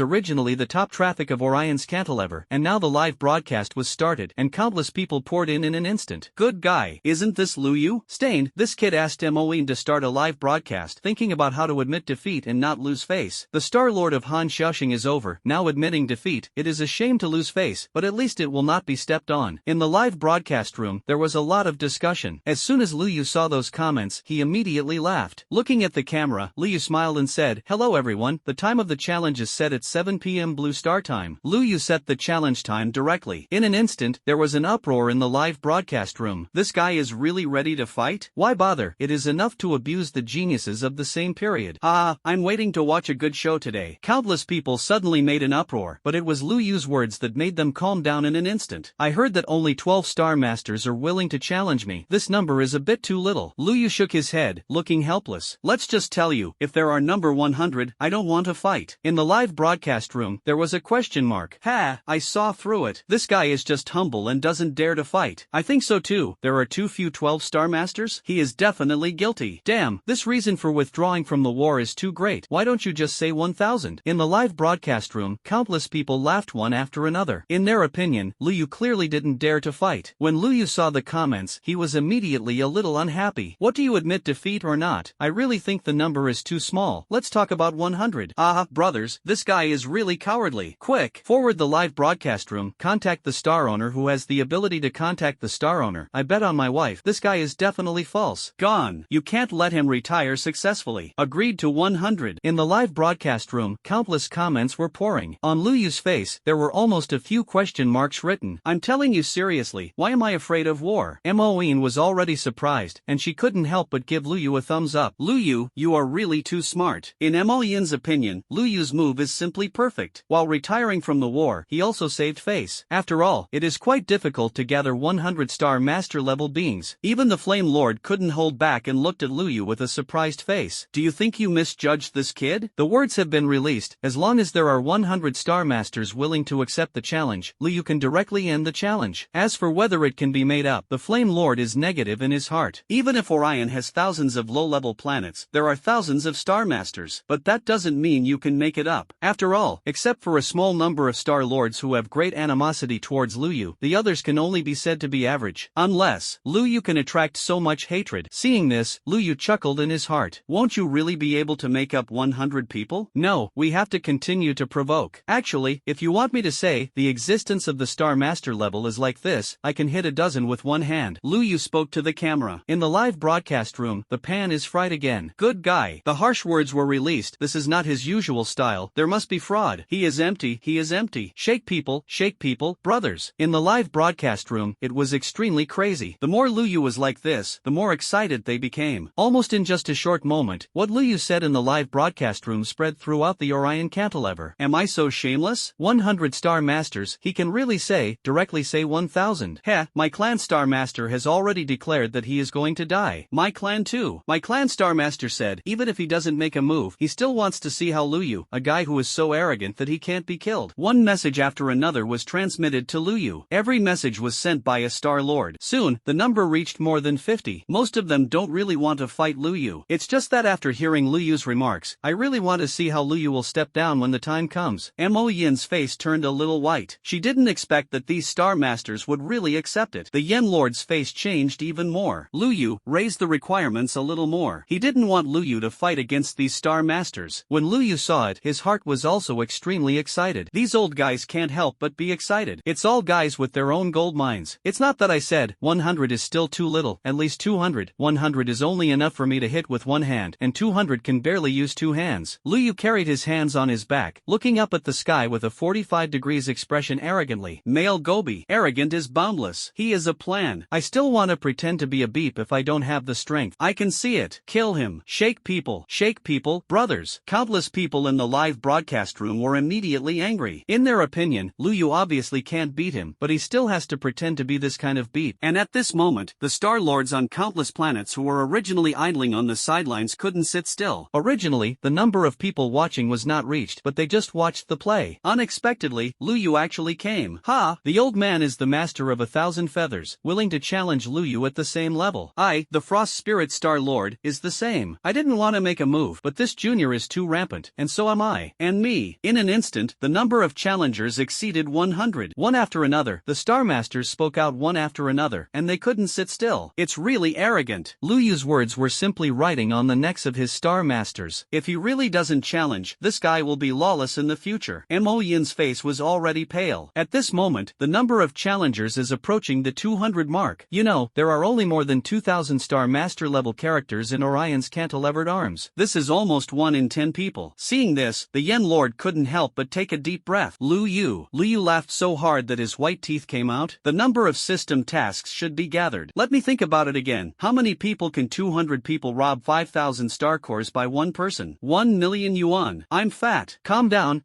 originally the top traffic of Orion's cantilever, and now the live broadcast was started, and countless people poured in an instant. Good guy, isn't this Lu Yu? Stained, this kid asked Mo-in to start a live broadcast, thinking about how to admit defeat and not lose face. The Star Lord of Han Xiaoxing is over, now admitting defeat. It is a shame to lose face, but at least it will not be stepped on. In the live broadcast room, there was a lot of discussion. As soon as Lu Yu saw those comments, he immediately laughed. Looking at the camera, Lu Yu smiled and said, "Hello everyone, the time of the challenge is set at 7 p.m. Blue Star time." Lu Yu set the challenge time directly. In an instant, there was an uproar in the live broadcast room. This guy is really ready to fight? Why bother? It is enough to abuse the geniuses of the same period. I'm waiting to watch a good show today. Countless people suddenly made an uproar, but it was Lu Yu's words that made them calm down in an instant. I heard that only 12 Star Masters are willing to challenge me. This number is a bit too little. Lu Yu shook his head, looking helpless. Let's just tell you, if there are number 100, I don't want to fight. In the live broadcast room, there was a question mark. I saw through it. This guy is just humble and doesn't dare to fight. I think so too. There are too few 12 Star Masters? He is definitely guilty. Damn, this reason for withdrawing from the war is too great. Why don't you just say 1,000? In the live broadcast room, countless people laughed one after another. In their opinion, Lu Yu clearly didn't dare to fight. When Lu Yu saw the comments, he was immediately a little unhappy. What do you admit, defeat or not? I really think the number is too small. Let's talk about 100. Brothers, this guy is really cowardly. Quick, forward the live broadcast room, contact the star owner who has the ability to contact the star owner. I bet on my wife, this guy is definitely false. Gone. You can't let him retire successfully. Agreed to 100. In the live broadcast room, countless comments were pouring. On Lu Yu's face, there were almost a few question marks written. I'm telling you seriously, why am I afraid of war? Mo-in was already surprised, and she couldn't help but give Lu Yu a thumbs up. Lu Yu, you are really too smart. In Mo-in's opinion, Lu Yu's move is simply perfect. While retiring from the war, he also saved face. After all, it is quite difficult to gather 100 Star Master level beings. Even the Flame Lord couldn't hold back and looked at Lu Yu with a surprised face. Do you think you misjudged this kid? The words have been released. As long as there are 100 Star Masters willing to accept the challenge, Lu Yu can directly end the challenge. As for whether it can be made up, the Flame Lord is negative in his heart. Even if Orion has thousands of low-level planets, there are thousands of Star Masters. But that doesn't mean you can make it up. After all, except for a small number of Star Lords who have great animosity towards Lu Yu, the others can only be said to be average. Unless, Lu Yu can attract so much hatred. Seeing this, Lu Yu chuckled in his heart. Won't you really be able to make up 100 people? No, we have to continue to provoke. Actually, if you want me to say, the existence of the Star Master level is like this, I can hit a dozen with one hand. Lu Yu spoke to the camera. In the live broadcast room, the pan is fried again. Good guy. The harsh words were released. This is not his usual style. There must be fraud. He is empty. He is empty. Shake people, brothers. In the live broadcast room, it was extremely crazy. The more Lu Yu was like this, the more excited they became. Almost in just a short moment, what Lu Yu said in the live broadcast room spread throughout the Orion cantilever. Am I so shameless? 100 Star Masters, he can really say, directly say 1,000. My clan Star Master has already declared that he is going to die. My clan too. My clan Star Master Master said even if he doesn't make a move, he still wants to see how Luyu, a guy who is so arrogant that he can't be killed. One message after another was transmitted to Luyu. Every message was sent by a Star Lord. Soon, the number reached more than 50. Most of them don't really want to fight Luyu. It's just that after hearing Luyu's remarks, I really want to see how Luyu will step down when the time comes. Mo Yin's face turned a little white. She didn't expect that these Star Masters would really accept it. The Yen Lord's face changed even more. Luyu raised the requirements a little more. He didn't want Luyu to fight against these Star Masters. When Luyu saw it, his heart was also extremely excited. These old guys can't help but be excited. It's all guys with their own gold mines. It's not that I said 100 is still too little, at least 200. 100 is only enough for me to hit with one hand, and 200 can barely use two hands. Luyu carried his hands on his back, looking up at the sky with a 45 degrees expression arrogantly. Male Gobi. Arrogant is boundless. He is a plan. I still want to pretend to be a beep if I don't have the strength. I can see it. Kill him. Shake people. Shake people. Brothers. Countless people in the live broadcast room were immediately angry. In their opinion, Luyu obviously can't beat him, but he still has to pretend to be this kind of beep. And at this moment, the Star Lords on countless planets who were originally idling on the sidelines couldn't sit still. Originally, the number of people watching was not reached, but they just watched the play. Unexpectedly, Luyu actually came. Ha! The old man is the master of 1,000 feathers, willing to challenge Luyu at the same level. I, the Frost Spirit Star Lord, is the same. I didn't want to make a move, but this junior is too rampant, and so am I. And me. In an instant, the number of challengers exceeded 100. One after another, the Star Masters spoke out one after another, and they couldn't sit still. It's really arrogant. Luyu's words were simply writing on the necks of his Star Masters. If he really doesn't challenge, this guy will be lawless in the future. Mo Yin's face was already pale. At this moment, the number of challengers is approaching the 200 mark. You know, there are only more than 2,000 Star Master level characters in Orion's cantilevered arms. This is almost 1 in 10 people. Seeing this, the Yen Lord couldn't help but take a deep breath. Luyu laughed so hard that his white teeth came out. The number of system tasks should be gathered. Let me think about it again. How many people can 200 people rob 5,000 star cores by one person? 1 million yuan. I'm fat. Calm down,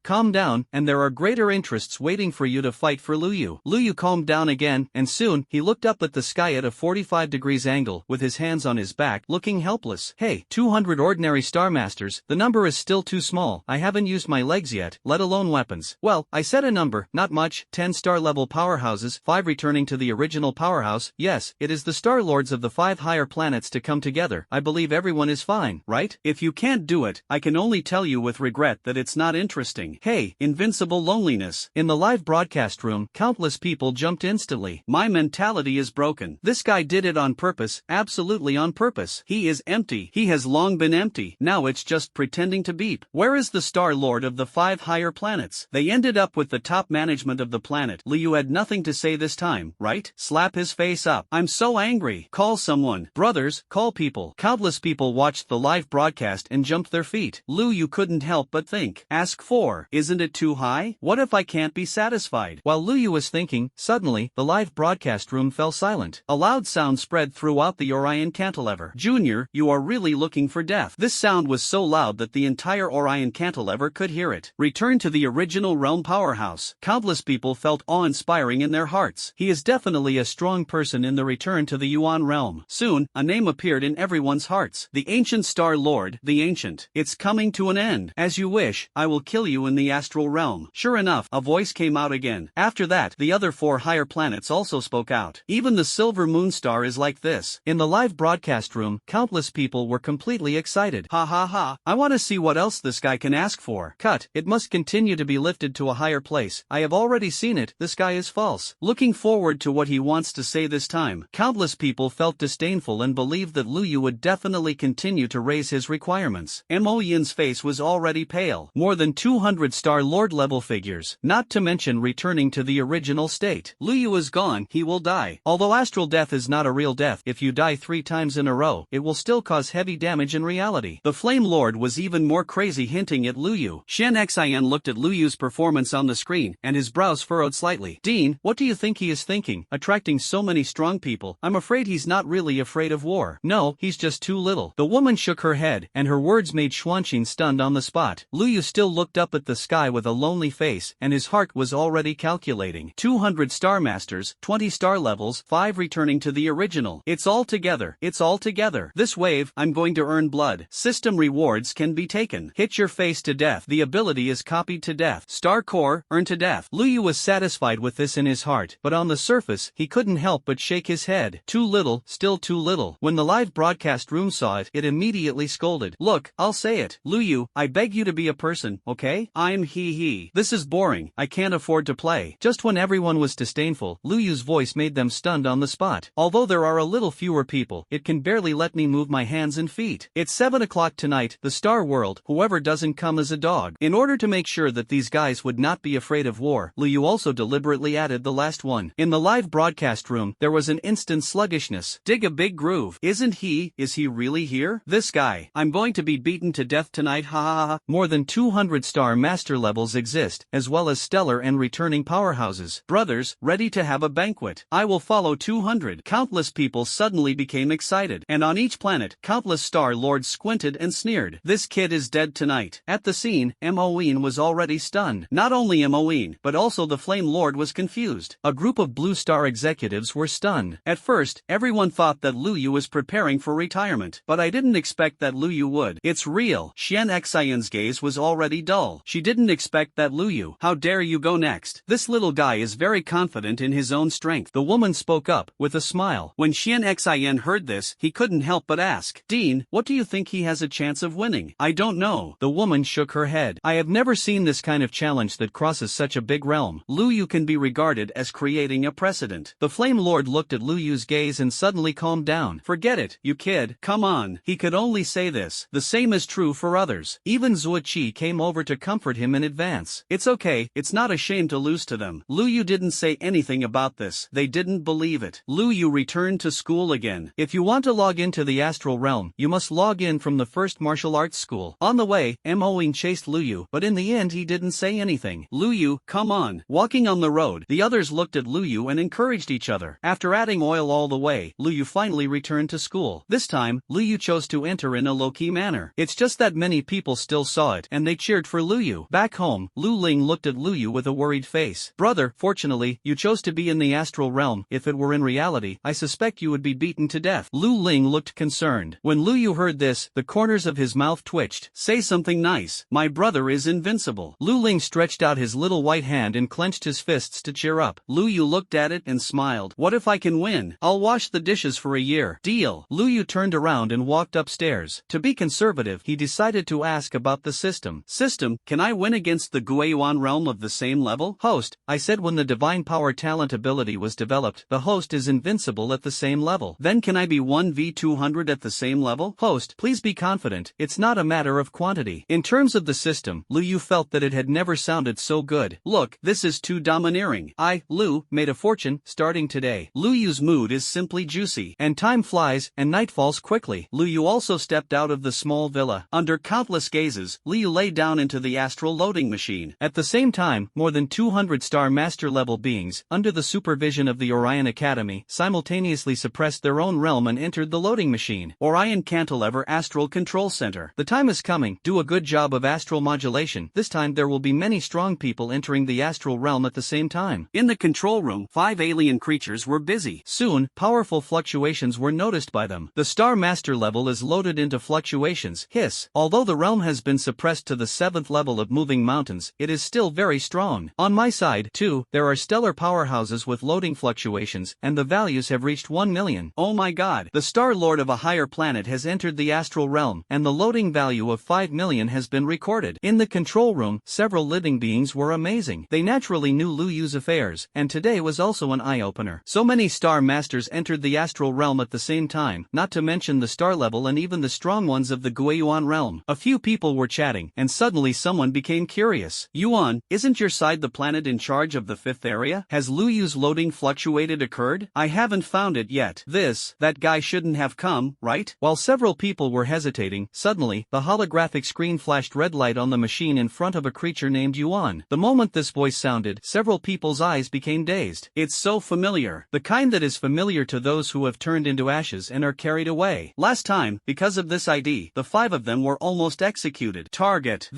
and there are greater interests waiting for you to fight for Luyu. Luyu calmed down again, and soon, he looked up at the sky at a 45 degrees angle, with his hands on his back, looking helpless. Hey, 200 ordinary Star Masters, the number is still too small. I haven't used my legs yet, let alone weapons. Well, I said a number, not much, 10 star level powerhouses, 5 returning to the original powerhouse. Yes, it is the Star Lords of the 5 higher planets to come together. I believe everyone is fine, right? If you can't do it, I can only tell you with regret that it's not interesting. Hey, invincible loneliness. In the live broadcast room, countless people jumped instantly. My mentality is broken. This guy did it on purpose, absolutely on purpose. He is empty. He has long been empty. Now it's just pretending to beep. Where is the Star Lord of the 5 higher planets? They ended up with the top management of the planet. Liu had nothing to say this time, right? Slap his face up. I'm so angry. Call someone. Brothers, call people. Countless people watched the live broadcast and jumped their feet. Liu couldn't help but think. Ask for. Isn't it too high? What if I can't be satisfied? While Liu was thinking, suddenly, the live broadcast room fell silent. A loud sound spread throughout the Orion cantilever. Junior, you are really looking for death. This sound was so loud that the entire Orion cantilever could hear it. Return to the original realm powerhouse. Countless people felt awe-inspiring in their hearts. He is definitely a strong person in the return to the Yuan realm. Soon, a name appeared in everyone's hearts. The ancient Star Lord, the ancient. It's coming to an end. As you wish, I will kill you in the astral realm. Sure enough, a voice came out again. After that, the other 4 higher planets also spoke out. Even the Silver Moon Star is like this. In the live broadcast room, countless people were completely excited. Ha ha ha. I want to see what else this guy can ask for. Cut. It must continue to be lifted to a higher place. I have already seen it. This guy is false. Looking forward to what he wants to say this time. Countless people felt disdainful and believed that Liu would definitely continue to raise his requirements. Mo Yin's face was already pale. More than 200 Star Lord level figures. Not to mention returning to the original state. Liu is gone. He will die. Although astral death is not a real death, if you die 3 times in a row, it will still cause heavy damage in reality. The Flame Lord was even more crazy, hinting at Liu. Shen Xian looked at Liu's performance on the screen, and his brows furrowed slightly. Dean, what do you think he is thinking? Attracting so many strong people. I'm afraid he's not really afraid of war. No, he's just too little. The woman shook her head, and her words made Xuanqing stunned on the spot. Liu still looked up at the sky with a lonely face, and his heart was already calculating. 200 Star Masters, 20 star levels, 5 returning to the original. It's all together. It's all together. This wave, I'm going to earn blood. System rewards can be taken. Hit your face to death. The ability is copied to death. Star core, earn to death. Luyu was satisfied with this in his heart, but on the surface, he couldn't help but shake his head. Too little, still too little. When the live broadcast room saw it, it immediately scolded. Look, I'll say it. Luyu, I beg you to be a person, okay? I'm he. This is boring. I can't afford to play. Just when everyone was disdainful, Luyu's voice made them stunned on the spot. Although there are a little fewer people, it can barely let me move my hands and feet. It's 7 o'clock tonight, the Star World, whoever doesn't come as a dog. In order to make sure that these guys would not be afraid of war, Luyu also deliberately added the last one. In the live broadcast room, there was an instant sluggishness. Dig a big groove. Is he really here? This guy. I'm going to be beaten to death tonight, ha ha ha. More than 200 star master levels exist, as well as stellar and returning powerhouses. Brothers, ready to have a banquet. I will follow 200. Countless people suddenly became excited, and on each planet, countless star lords squinted and sneered. This kid is dead tonight. At the scene, Moeen was already stunned. Not only Moeen, but also the Flame Lord was confused. A group of Blue Star executives were stunned. At first, everyone thought that Luyu was preparing for retirement, but I didn't expect that Luyu would. It's real. Xian Xian's gaze was already dull. She didn't expect that Luyu. How dare you go next? This little guy is very confident in his own strength. The woman spoke up, with a smile. When Xian Xian heard this, he couldn't help but ask, Dean, what do you think he has a chance of winning? I don't know. The woman shook her head. I have never seen this kind of challenge that crosses such a big realm. Luyu can be regarded as creating a precedent. The Flame Lord looked at Luyu's gaze and suddenly calmed down. Forget it, you kid. Come on. He could only say this. The same is true for others. Even Zuoqi came over to comfort him in advance. It's okay, it's not a shame to lose to them. Luyu didn't say anything about this. They didn't believe it. Luyu returned to school again. If you want to log into the astral realm, you must log in from the first martial arts school. On the way, Moeen chased Luyu, but in the end he didn't say anything. Luyu, come on. Walking on the road, the others looked at Luyu and encouraged each other. After adding oil all the way, Luyu finally returned to school. This time, Luyu chose to enter in a low-key manner. It's just that many people still saw it, and they cheered for Luyu. Back home, Lu Ling looked at Luyu with a worried face. Brother, fortunately, you chose to be in the astral realm. If it were in reality, I suspect you would be beaten to death. Lu Ling looked concerned. When Luyu heard this, the corners of his mouth twitched. Say something nice. My brother is invincible. Lu Ling stretched out his little white hand and clenched his fists to cheer up. Luyu looked at it and smiled. What if I can win? I'll wash the dishes for a year. Deal. Luyu turned around and walked upstairs. To be conservative, he decided to ask about the system. System, can I win against the Guiyuan realm of the same level? Host, I said when the divine power talent ability was developed, the host is invincible at the same level. Then can I be 1v200 at the same level? Host, please be confident, it's not a matter of quantity. In terms of the system, Luyu felt that it had never sounded so good. Look, this is too domineering. I, Lu, made a fortune, starting today. Luyu's mood is simply juicy. And time flies, and night falls quickly. Luyu also stepped out of the small villa. Under countless gazes, Luyu lay down into the astral loading machine. At the same time, more than 200 star master level beings, under the supervision of the Orion Academy, simultaneously suppressed their own realm and entered the loading machine. Orion Cantilever Astral Control Center. The time is coming. Do a good job of astral modulation. This time there will be many strong people entering the astral realm at the same time. In the control room, 5 alien creatures were busy. Soon, powerful fluctuations were noticed by them. The star master level is loaded into fluctuations. Hiss. Although the realm has been suppressed to the 7th level of moving mountains, it is still very strong. On my side, too, there are stellar powerhouses with loading fluctuations, and the values have reached 1 million. Oh my god. The Star Lord of a higher planet has entered the astral realm, and the loading value of 5 million has been recorded. In the control room, several living beings were amazing. They naturally knew Luyu's affairs, and today was also an eye-opener. So many star masters entered the astral realm at the same time, not to mention the star level and even the strong ones of the Guiyuan realm. A few people were chatting, and suddenly someone became curious. Yuan, isn't your side the planet in charge of the 5th area? Has Luyu's loading fluctuated occurred? I haven't found it yet. That guy shouldn't have come, right? While several people were hesitating, suddenly, the holographic screen flashed red light on the machine in front of a creature named Yuan. The moment this voice sounded, several people's eyes became dazed. It's so familiar. The kind that is familiar to those who have turned into ashes and are carried away. Last time, because of this ID, the 5 of them were almost executed. Target.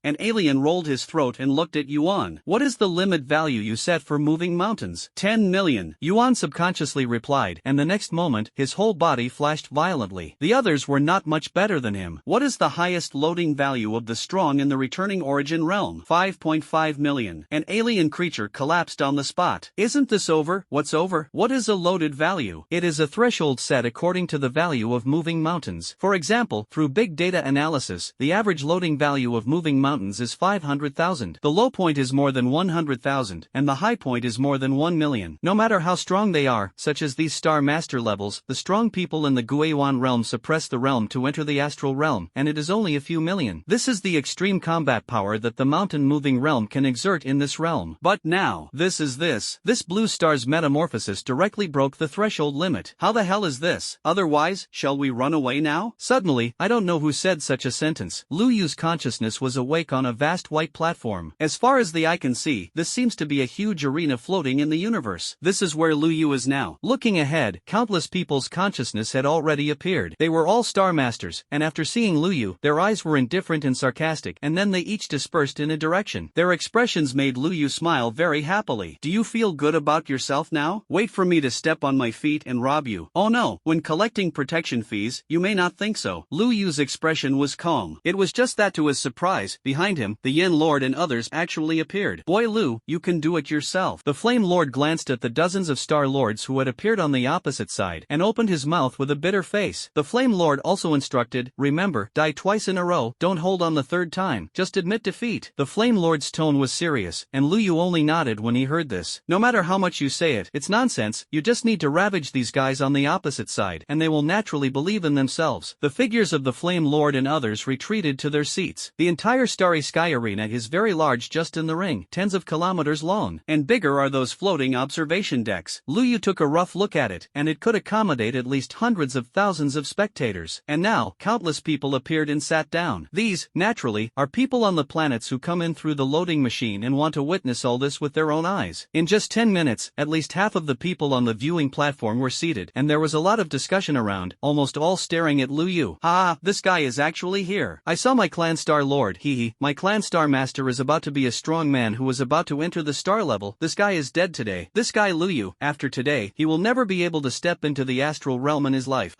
An alien rolled his throat and looked at Yuan. What is the limit value you set for moving mountains? 10 million. Yuan subconsciously replied, and the next moment, his whole body flashed violently. The others were not much better than him. What is the highest loading value of the strong in the returning origin realm? 5.5 million. An alien creature collapsed on the spot. Isn't this over? What's over? What is a loaded value? It is a threshold set according to the value of moving mountains. For example, through big data analysis, the average loading value of moving mountains is 500,000. The low point is more than 100,000, and the high point is more than 1 million. No matter how strong they are, such as these Star Master levels, the strong people in the Guiwan realm suppress the realm to enter the astral realm, and it is only a few million. This is the extreme combat power that the mountain-moving realm can exert in this realm. But now, this blue star's metamorphosis directly broke the threshold limit. How the hell is this? Otherwise, shall we run away now? Suddenly, I don't know who said such a sentence. Lu Yu's consciousness was awake on a vast white platform. As far as the eye can see, this seems to be a huge arena floating in the universe. This is where Lu Yu is now. Looking ahead, countless people's consciousness had already appeared. They were all Star Masters, and after seeing Lu Yu, their eyes were indifferent and sarcastic, and then they each dispersed in a direction. Their expressions made Lu Yu smile very happily. Do you feel good about yourself now? Wait for me to step on my feet and rob you. Oh no, when collecting protection fees, you may not think so. Lu Yu's expression was calm. It was just that to his surprise, behind him, the Yin Lord and others actually appeared. Boy Lu, you can do it yourself. The Flame Lord glanced at the dozens of Star Lords who had appeared on the opposite side, and opened his mouth with a bitter face. The Flame Lord also instructed, remember, die twice in a row, don't hold on the third time, just admit defeat. The Flame Lord's tone was serious, and Lu Yu only nodded when he heard this. No matter how much you say it, it's nonsense, you just need to ravage these guys on the opposite side, and they will naturally believe in themselves. The figures of the Flame Lord and others retreated to their seats. The entire Starry Sky Arena is very large just in the ring, tens of kilometers long, and bigger are those floating observation decks. Lu Yu took a rough look at it, and it could accommodate at least hundreds of thousands of spectators. And now, countless people appeared and sat down. These, naturally, are people on the planets who come in through the loading machine and want to witness all this with their own eyes. In just 10 minutes, at least half of the people on the viewing platform were seated, and there was a lot of discussion around, almost all staring at Lu Yu. Ha, this guy is actually here. I saw my clan Star Lord, hee. My clan Star Master is about to be a strong man who was about to enter the star level. This guy is dead today. This guy Lu Yu, after today, he will never be able to step into the astral realm in his life.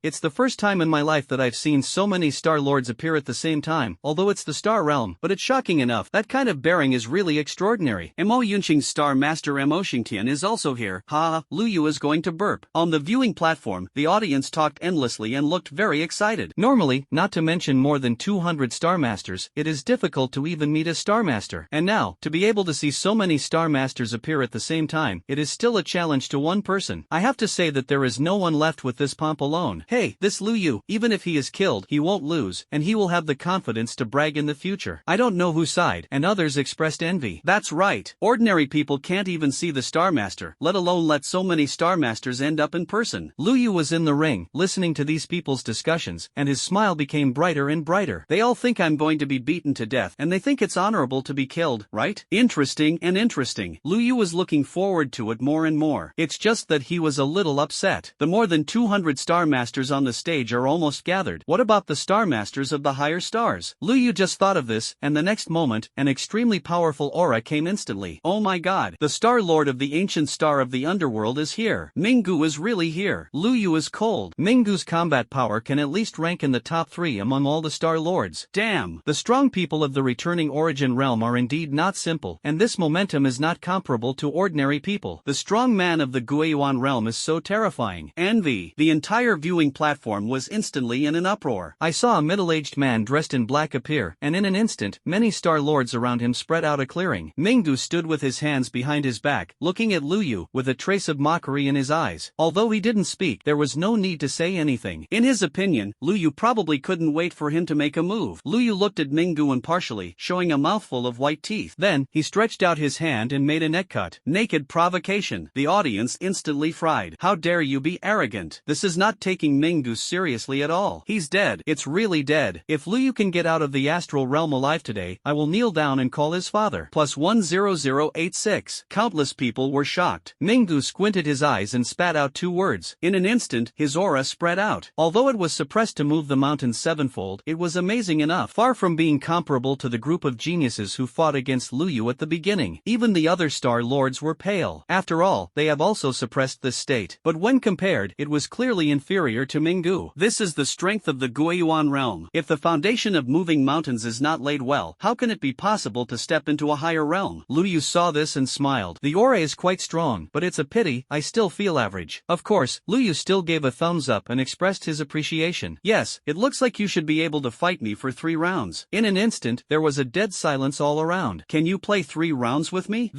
It's the first time in my life that I've seen so many Star Lords appear at the same time, although it's the star realm, but it's shocking enough. That kind of bearing is really extraordinary. Mo Yunqing's Star Master Mo Xingtian is also here. Ha, Lu Yu is going to burp. On the viewing platform, the audience talked endlessly and looked very excited. Normally, not to mention more than 200 Star Masters, it is difficult to even meet a Star Master. And now, to be able to see so many Star Masters appear at the same time, it is still a challenge to one person. I have to say that there is no one left with this pomp alone. Hey, this Lu Yu, even if he is killed, he won't lose, and he will have the confidence to brag in the future. I don't know who sighed, and others expressed envy. That's right. Ordinary people can't even see the Star Master, let alone let so many Star Masters end up in person. Lu Yu was in the ring, listening to these people's discussions, and his smile became brighter and brighter. They all think I'm going to be beaten to death, and they think it's honorable to be killed, right? Interesting and interesting. Lu Yu was looking forward to it more and more. It's just that he was a little upset. The more than 200 Star Masters on the stage are almost gathered. What about the Star Masters of the higher stars? Lu Yu just thought of this, and the next moment, an extremely powerful aura came instantly. Oh my god, the Star Lord of the ancient star of the underworld is here. Minggu is really here. Lu Yu is cold. Minggu's combat power can at least rank in the top 3 among all the Star Lords. Damn, the strong people of the returning origin realm are indeed not simple, and this momentum is not comparable to ordinary people. The strong man of the Guiyuan realm is so terrifying. Envy. The entire viewing platform was instantly in an uproar. I saw a middle-aged man dressed in black appear, and in an instant, many Star Lords around him spread out a clearing. Mingdu stood with his hands behind his back, looking at Lu Yu, with a trace of mockery in his eyes. Although he didn't speak, there was no need to say anything. In his opinion, Lu Yu probably couldn't wait for him to make a move. Lu Yu looked at Minggu impartially, showing a mouthful of white teeth. Then, he stretched out his hand and made a neck cut. Naked provocation. The audience instantly fried. How dare you be arrogant? This is not taking Minggu seriously at all. He's dead. It's really dead. If Lu Yu can get out of the astral realm alive today, I will kneel down and call his father. Plus 10086. Countless people were shocked. Minggu squinted his eyes and spat out 2 words. In an instant, his aura spread out. Although it was suppressed to move the mountain sevenfold, it was amazing enough. Far from being comparable to the group of geniuses who fought against Lu Yu at the beginning. Even the other Star Lords were pale. After all, they have also suppressed this state. But when compared, it was clearly inferior to Minggu. This is the strength of the Guiyuan realm. If the foundation of moving mountains is not laid well, how can it be possible to step into a higher realm? Lu Yu saw this and smiled. The aura is quite strong, but it's a pity, I still feel average. Of course, Lu Yu still gave a thumbs up and expressed his appreciation. Yes, it looks like you should be able to fight me for 3 rounds. In an instant, there was a dead silence all around. Can you play 3 rounds with me?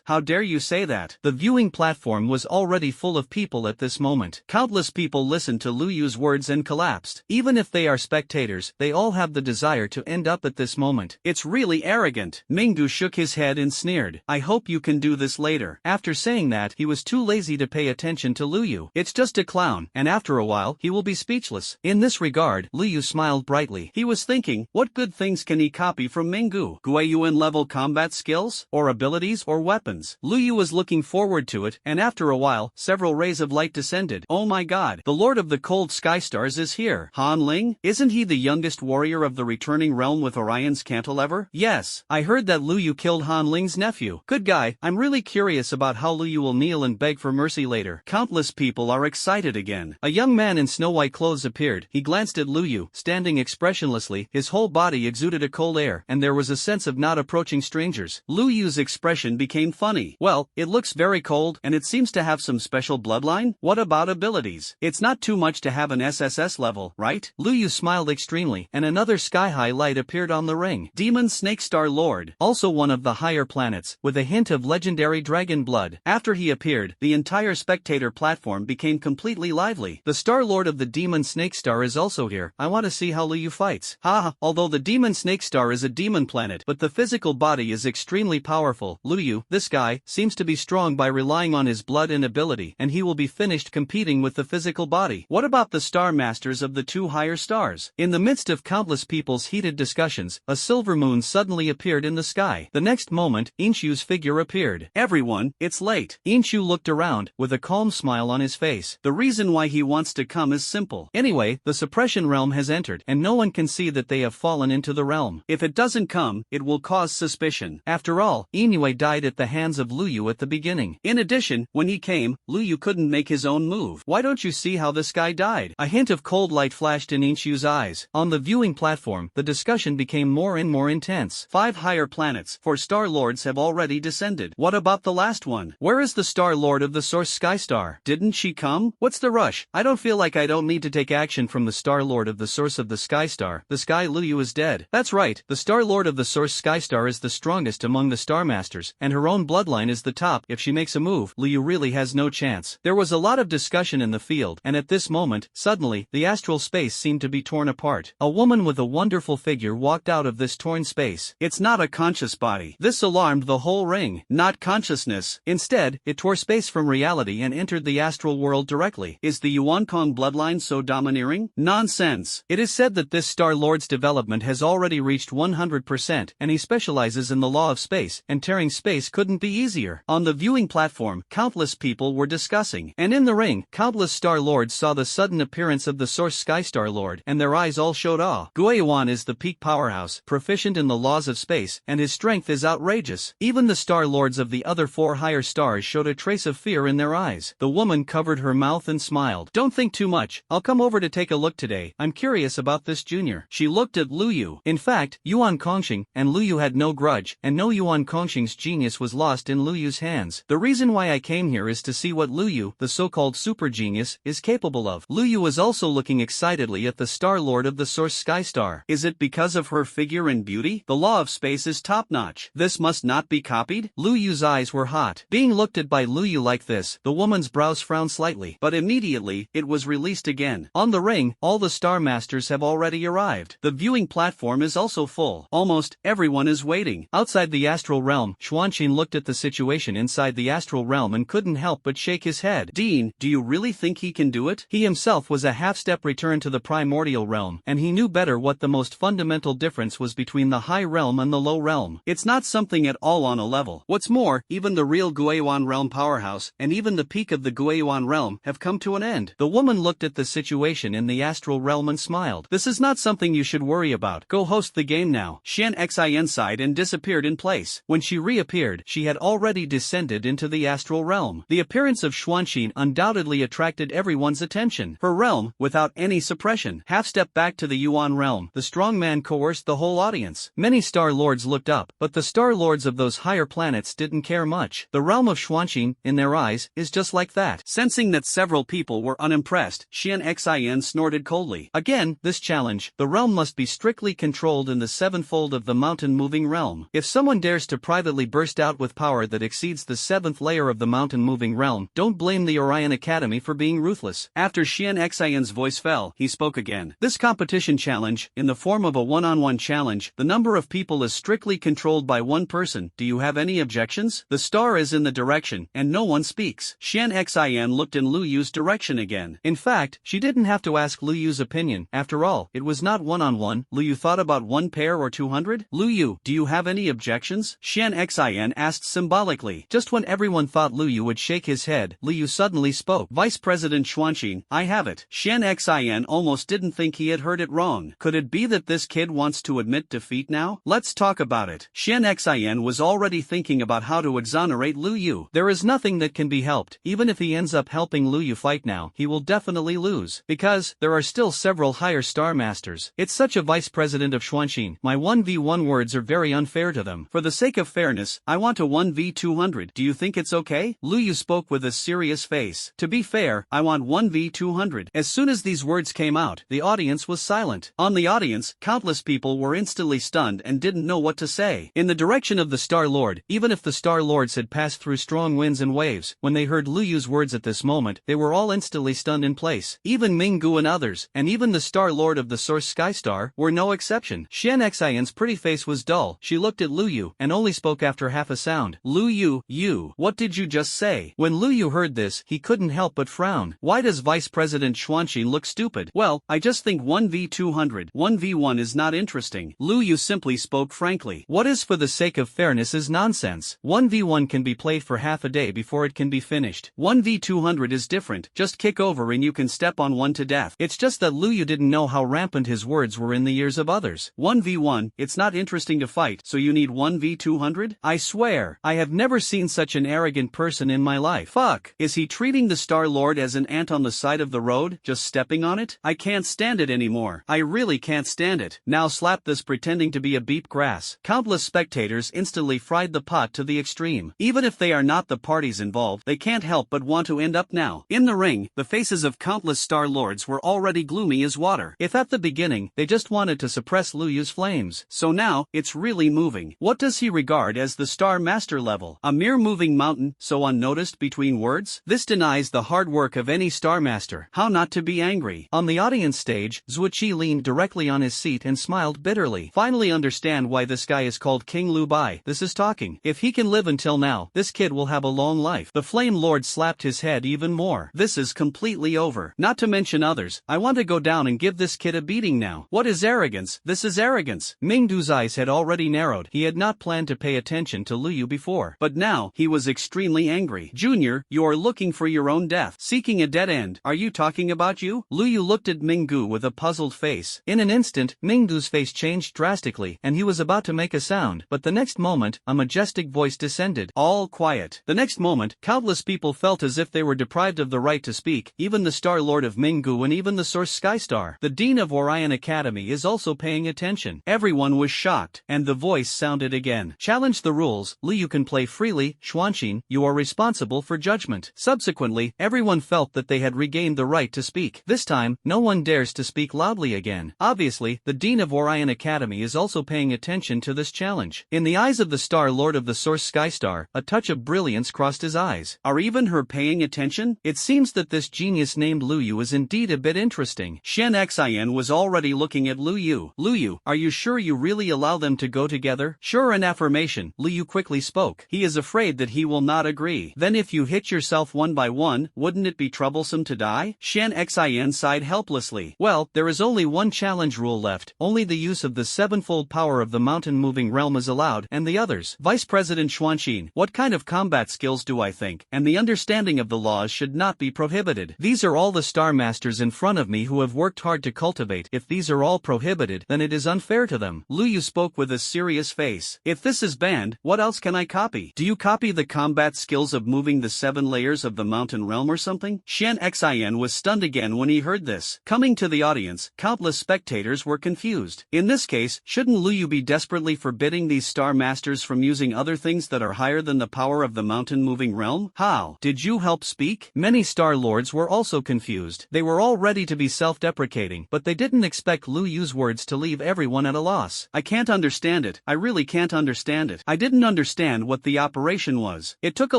How dare you say that? The viewing platform was already full of people at this moment. Countless people listened to Lu Yu's words and collapsed. Even if they are spectators, they all have the desire to end up at this moment. It's really arrogant. Minggu shook his head and sneered. I hope you can do this later. After saying that, he was too lazy to pay attention to Lu Yu. It's just a clown, and after a while, he will be speechless. In this regard, Lu Yu smiled brightly. He was thinking, what good things can he copy from Minggu? Guiyuan level combat skills? Or abilities or weapons? Lu Yu was looking forward to it, and after a while, several rays of light descended. Oh my god, the Lord of the Cold Sky Stars is here. Han Ling? Isn't he the youngest warrior of the returning realm with Orion's cantilever? Yes, I heard that Lu Yu killed Han Ling's nephew. Good guy, I'm really curious about how Lu Yu will kneel and beg for mercy later. Countless people are excited again. A young man in snow-white clothes appeared. He glanced at Lu Yu, standing expressionlessly. His whole body exuded a cold air, and there was a sense of not approaching strangers. Lu Yu's expression became funny. Well, it looks very cold, and it seems to have some special bloodline? What about abilities? It's not too much to have an SSS level, right? Lu Yu smiled extremely, and another sky-high light appeared on the ring. Demon Snake Star Lord, also one of the higher planets, with a hint of legendary dragon blood. After he appeared, the entire spectator platform became completely lively. The Star Lord of the Demon Snake Star is also here. I want to see how Lu Yu fights. Haha, although the Demon Snake Star is a demon planet, but the physical body is extremely powerful. Lu Yu, this guy, seems to be strong by relying on his blood and ability, and he will be finished competing with the physical body. What about the Star Masters of the 2 higher stars? In the midst of countless people's heated discussions, a silver moon suddenly appeared in the sky. The next moment, Inshu's figure appeared. Everyone, it's late. Inshu looked around, with a calm smile on his face. The reason why he wants to come is simple. Anyway, the suppression realm has entered, and no one can see that they have fallen into the realm. If it doesn't come, it will cause suspicion. After all, Inoue died at the hands of Lu Yu at the beginning. In addition, when he came, Lu Yu couldn't make his own move. Why don't you see how this guy died? A hint of cold light flashed in Inshu's eyes. On the viewing platform, the discussion became more and more intense. 5 higher planets, 4 Star Lords have already descended. What about the last one? Where is the Star Lord of the Source Sky Star? Didn't she come? What's the rush? I don't feel like I don't need to take action from the Star Lord of the Source of the Sky Star. The Sky Lu Yu is dead. That's right, the Star Lord of the Source Sky Star is the strongest among the Star Masters, and her own bloodline is the top. If she makes a move, Lu Yu really has no chance. There was a lot of discussion in the field, and at this moment, suddenly, the astral space seemed to be torn apart. A woman with a wonderful figure walked out of this torn space. It's not a conscious body. This alarmed the whole ring. Not consciousness. Instead, it tore space from reality and entered the astral world directly. Is the Yuankong bloodline so domineering? Nonsense. It is said that this Star Lord's development has already reached 100%, and he specializes in the law of space, and tearing space couldn't be easier. On the viewing platform, countless people were discussing, and in the ring, countless Star Lords saw the sudden appearance of the Source Sky Star Lord, and their eyes all showed awe. Guiyuan is the peak powerhouse, proficient in the laws of space, and his strength is outrageous. Even the Star Lords of the other 4 higher stars showed a trace of fear in their eyes. The woman covered her mouth and smiled. Don't think too much. I'll come over to take a look today. I'm curious about this junior. She looked at Lu Yu. In fact, Yuan Kongxing and Lu Yu had no grudge, and no Yuan Kongxing's genius was lost in Lu Yu's hands. The reason why I came here is to see what Lu Yu, the so-called super genius, is capable of. Lu Yu was also looking excitedly at the Star Lord of the Source Sky Star. Is it because of her figure and beauty? The law of space is top-notch. This must not be copied? Lu Yu's eyes were hot. Being looked at by Lu Yu like this, the woman's brows frowned slightly, but immediately, it was released again. On the ring, all the Star Masters have already arrived. The viewing platform is also full. Almost everyone is waiting. Outside the astral realm, Xuanqin looked at the situation inside the astral realm and couldn't help but shake his head. Dean, do you really think he can do it? He himself was a half-step return to the primordial realm, and he knew better what the most fundamental difference was between the high realm and the low realm. It's not something at all on a level. What's more, even the real Guiyuan realm powerhouse, and even the peak of the Guiyuan realm, have come to an end. The woman looked at the situation in the astral realm and smiled. This is not something you should worry about. Go host the game now. Xian Xin sighed and disappeared in place. When she reappeared, she had already descended into the astral realm. The appearance of Xuanqin undoubtedly attracted everyone's attention. expression. Her realm, without any suppression. Half step back to the Yuan realm. The strong man coerced the whole audience. Many Star Lords looked up, but the Star Lords of those higher planets didn't care much. The realm of Xuanqing, in their eyes, is just like that. Sensing that several people were unimpressed, Xian Xin snorted coldly. Again, this challenge. The realm must be strictly controlled in the sevenfold of the mountain-moving realm. If someone dares to privately burst out with power that exceeds the seventh layer of the mountain-moving realm, don't blame the Orion Academy for being ruthless. After Xian Xin's voice fell, he spoke again. This competition challenge, in the form of a one-on-one challenge, the number of people is strictly controlled by one person. Do you have any objections? The star is in the direction, and no one speaks. Xian Xin looked in Lu Yu's direction again. In fact, she didn't have to ask Lu Yu's opinion. After all, it was not one-on-one. Lu Yu thought about 1 pair or 200? Lu Yu, do you have any objections? Xian Xin asked symbolically. Just when everyone thought Lu Yu would shake his head, Lu Yu suddenly spoke. Vice President Xuanqing, I have it. Xian Xin almost didn't think he had heard it wrong. Could it be that this kid wants to admit defeat now? Let's talk about it. Xian Xin was already thinking about how to exonerate Lu Yu. There is nothing that can be helped. Even if he ends up helping Lu Yu fight now, he will definitely lose. Because, there are still several higher Star Masters. It's such a Vice President of Xuanqing. My 1v1 words are very unfair to them. For the sake of fairness, I want a 1v200. Do you think it's okay? Lu Yu spoke with a serious face. To be fair, I want 1v200. As soon as these words came out, the audience was silent. On the audience, countless people were instantly stunned and didn't know what to say. In the direction of the Star Lord, even if the Star Lords had passed through strong winds and waves, when they heard Lu Yu's words at this moment, they were all instantly stunned in place. Even Minggu and others, and even the Star Lord of the Source Sky Star, were no exception. Xian Xin's pretty face was dull. She looked at Lu Yu, and only spoke after half a sound. Lu Yu, what did you just say? When Lu Yu heard this, he couldn't help but frown. Why does Vice President Xuanqing look stupid? Well, I just think 1v200, 1v1 is not interesting. Lu Yu simply spoke frankly. What is for the sake of fairness is nonsense. 1v1 can be played for half a day before it can be finished. 1v200 is different. Just kick over and you can step on one to death. It's just that Lu Yu didn't know how rampant his words were in the ears of others. 1v1, it's not interesting to fight, so you need 1v200? I swear, I have never seen such an arrogant person in my life. Fuck, is he treating the Star Lord as an ant on the side of the road, just stepping on it? I can't stand it anymore. I really can't stand it. Now slap this pretending to be a beep grass. Countless spectators instantly fried the pot to the extreme. Even if they are not the parties involved, they can't help but want to end up now. In the ring, the faces of countless Star Lords were already gloomy as water. If at the beginning, they just wanted to suppress Lu Yu's flames, so now, it's really moving. What does he regard as the Star Master level? A mere moving mountain, so unnoticed between words? This denies the hard work of any Star Master. How not to be angry? On the audience stage, Zuoqi leaned directly on his seat and smiled bitterly. Finally understand why this guy is called King Lu Bai. This is talking. If he can live until now, this kid will have a long life. The Flame Lord slapped his head even more. This is completely over. Not to mention others. I want to go down and give this kid a beating now. What is arrogance? This is arrogance. Mingdu's eyes had already narrowed. He had not planned to pay attention to Lu Yu before. But now, he was extremely angry. Junior, you are looking for your own death. Seeking a dead end. Are you talking about you? Lu Yu looked at Minggu with a puzzled face. In an instant, Mingdu's face changed drastically, and he was about to make a sound, but the next moment, a majestic voice descended. All quiet. The next moment, countless people felt as if they were deprived of the right to speak, even the Star Lord of Minggu and even the Source Sky Star. The Dean of Orion Academy is also paying attention. Everyone was shocked, and the voice sounded again. Challenge the rules. Lu Yu can play freely. Xuanqing, you are responsible for judgment. Subsequently, everyone felt that they had regained the right to speak. This time, no one dares to speak loudly again. Obviously, the Dean of Orion Academy is also paying attention to this challenge. In the eyes of the Star Lord of the Source Sky Star, a touch of brilliance crossed his eyes. Are even her paying attention? It seems that this genius named Lu Yu is indeed a bit interesting. Xian Xin was already looking at Lu Yu. Lu Yu, are you sure you really allow them to go together? Sure, an affirmation. Lu Yu quickly spoke. He is afraid that he will not agree. Then if you hit yourself one by one, wouldn't it be troublesome to die? Xian Xin sighed helplessly. Well, there is only one challenge rule left. Only the use of the sevenfold power of the mountain-moving realm is allowed, and the others. Vice President Xuanqing, what kind of combat skills do I think? And the understanding of the laws should not be prohibited. These are all the Star Masters in front of me who have worked hard to cultivate. If these are all prohibited, then it is unfair to them. Lu Yu spoke with a serious face. If this is banned, what else can I copy? Do you copy the combat skills of moving the 7 layers of the mountain realm or something? Xian Xin XIN was stunned again when he heard this. Coming to the audience, countless spectators were confused. In this case, shouldn't Liu be desperately forbidding these Star Masters from using other things that are higher than the power of the mountain-moving realm? How did you help speak? Many Star Lords were also confused. They were all ready to be self-deprecating, but they didn't expect Liu Yu's words to leave everyone at a loss. I can't understand it. I really can't understand it. I didn't understand what the operation was. It took a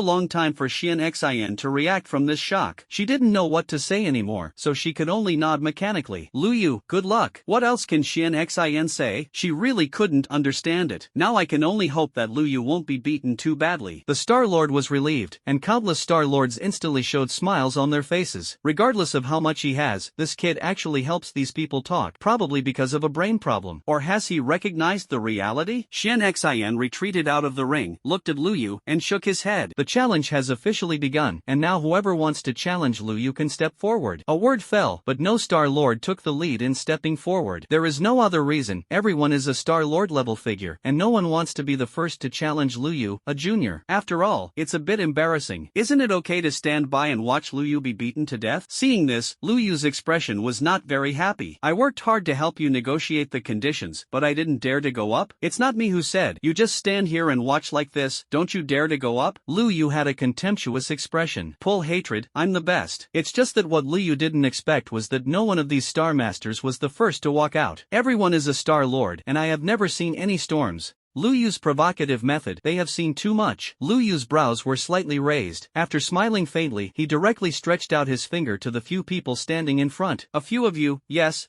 long time for Xian Xin to react from this shock. She didn't know what to say anymore, so she could only nod mechanically. Liu Yu, good luck. What else can Xian Xin say? She really couldn't understand it. Now I can only hope that Liu Yu won't be beaten too badly. The Star Lord was relieved, and countless Star Lords instantly showed smiles on their faces. Regardless of how much he has, this kid actually helps these people talk, probably because of a brain problem. Or has he recognized the reality? Xian Xin retreated out of the ring, looked at Liu Yu, and shook his head. The challenge has officially begun, and now whoever wants to challenge Liu Yu can step forward. A word fell, but no Star Lord took the lead in stepping forward. There is no other reason. Everyone is a Star Lord level figure, and no one wants to be the first to challenge Liu Yu, a junior. After all, it's a bit embarrassing. Isn't it okay to stand by and watch Liu Yu be beaten to death? Seeing this, Liu Yu's expression was not very happy. I worked hard to help you negotiate the conditions, but I didn't dare to go up. It's not me who said, you just stand here and watch like this, don't you dare to go up? Liu Yu had a contemptuous expression. Pull hatred, I'm the best. It's just that what Liu Yu didn't expect was that no one of these Star Masters was the first to walk out. Everyone is a Star Lord, and I have never seen any storms. Liu Yu's provocative method, they have seen too much. Liu Yu's brows were slightly raised. After smiling faintly, he directly stretched out his finger to the few people standing in front. A few of you, yes,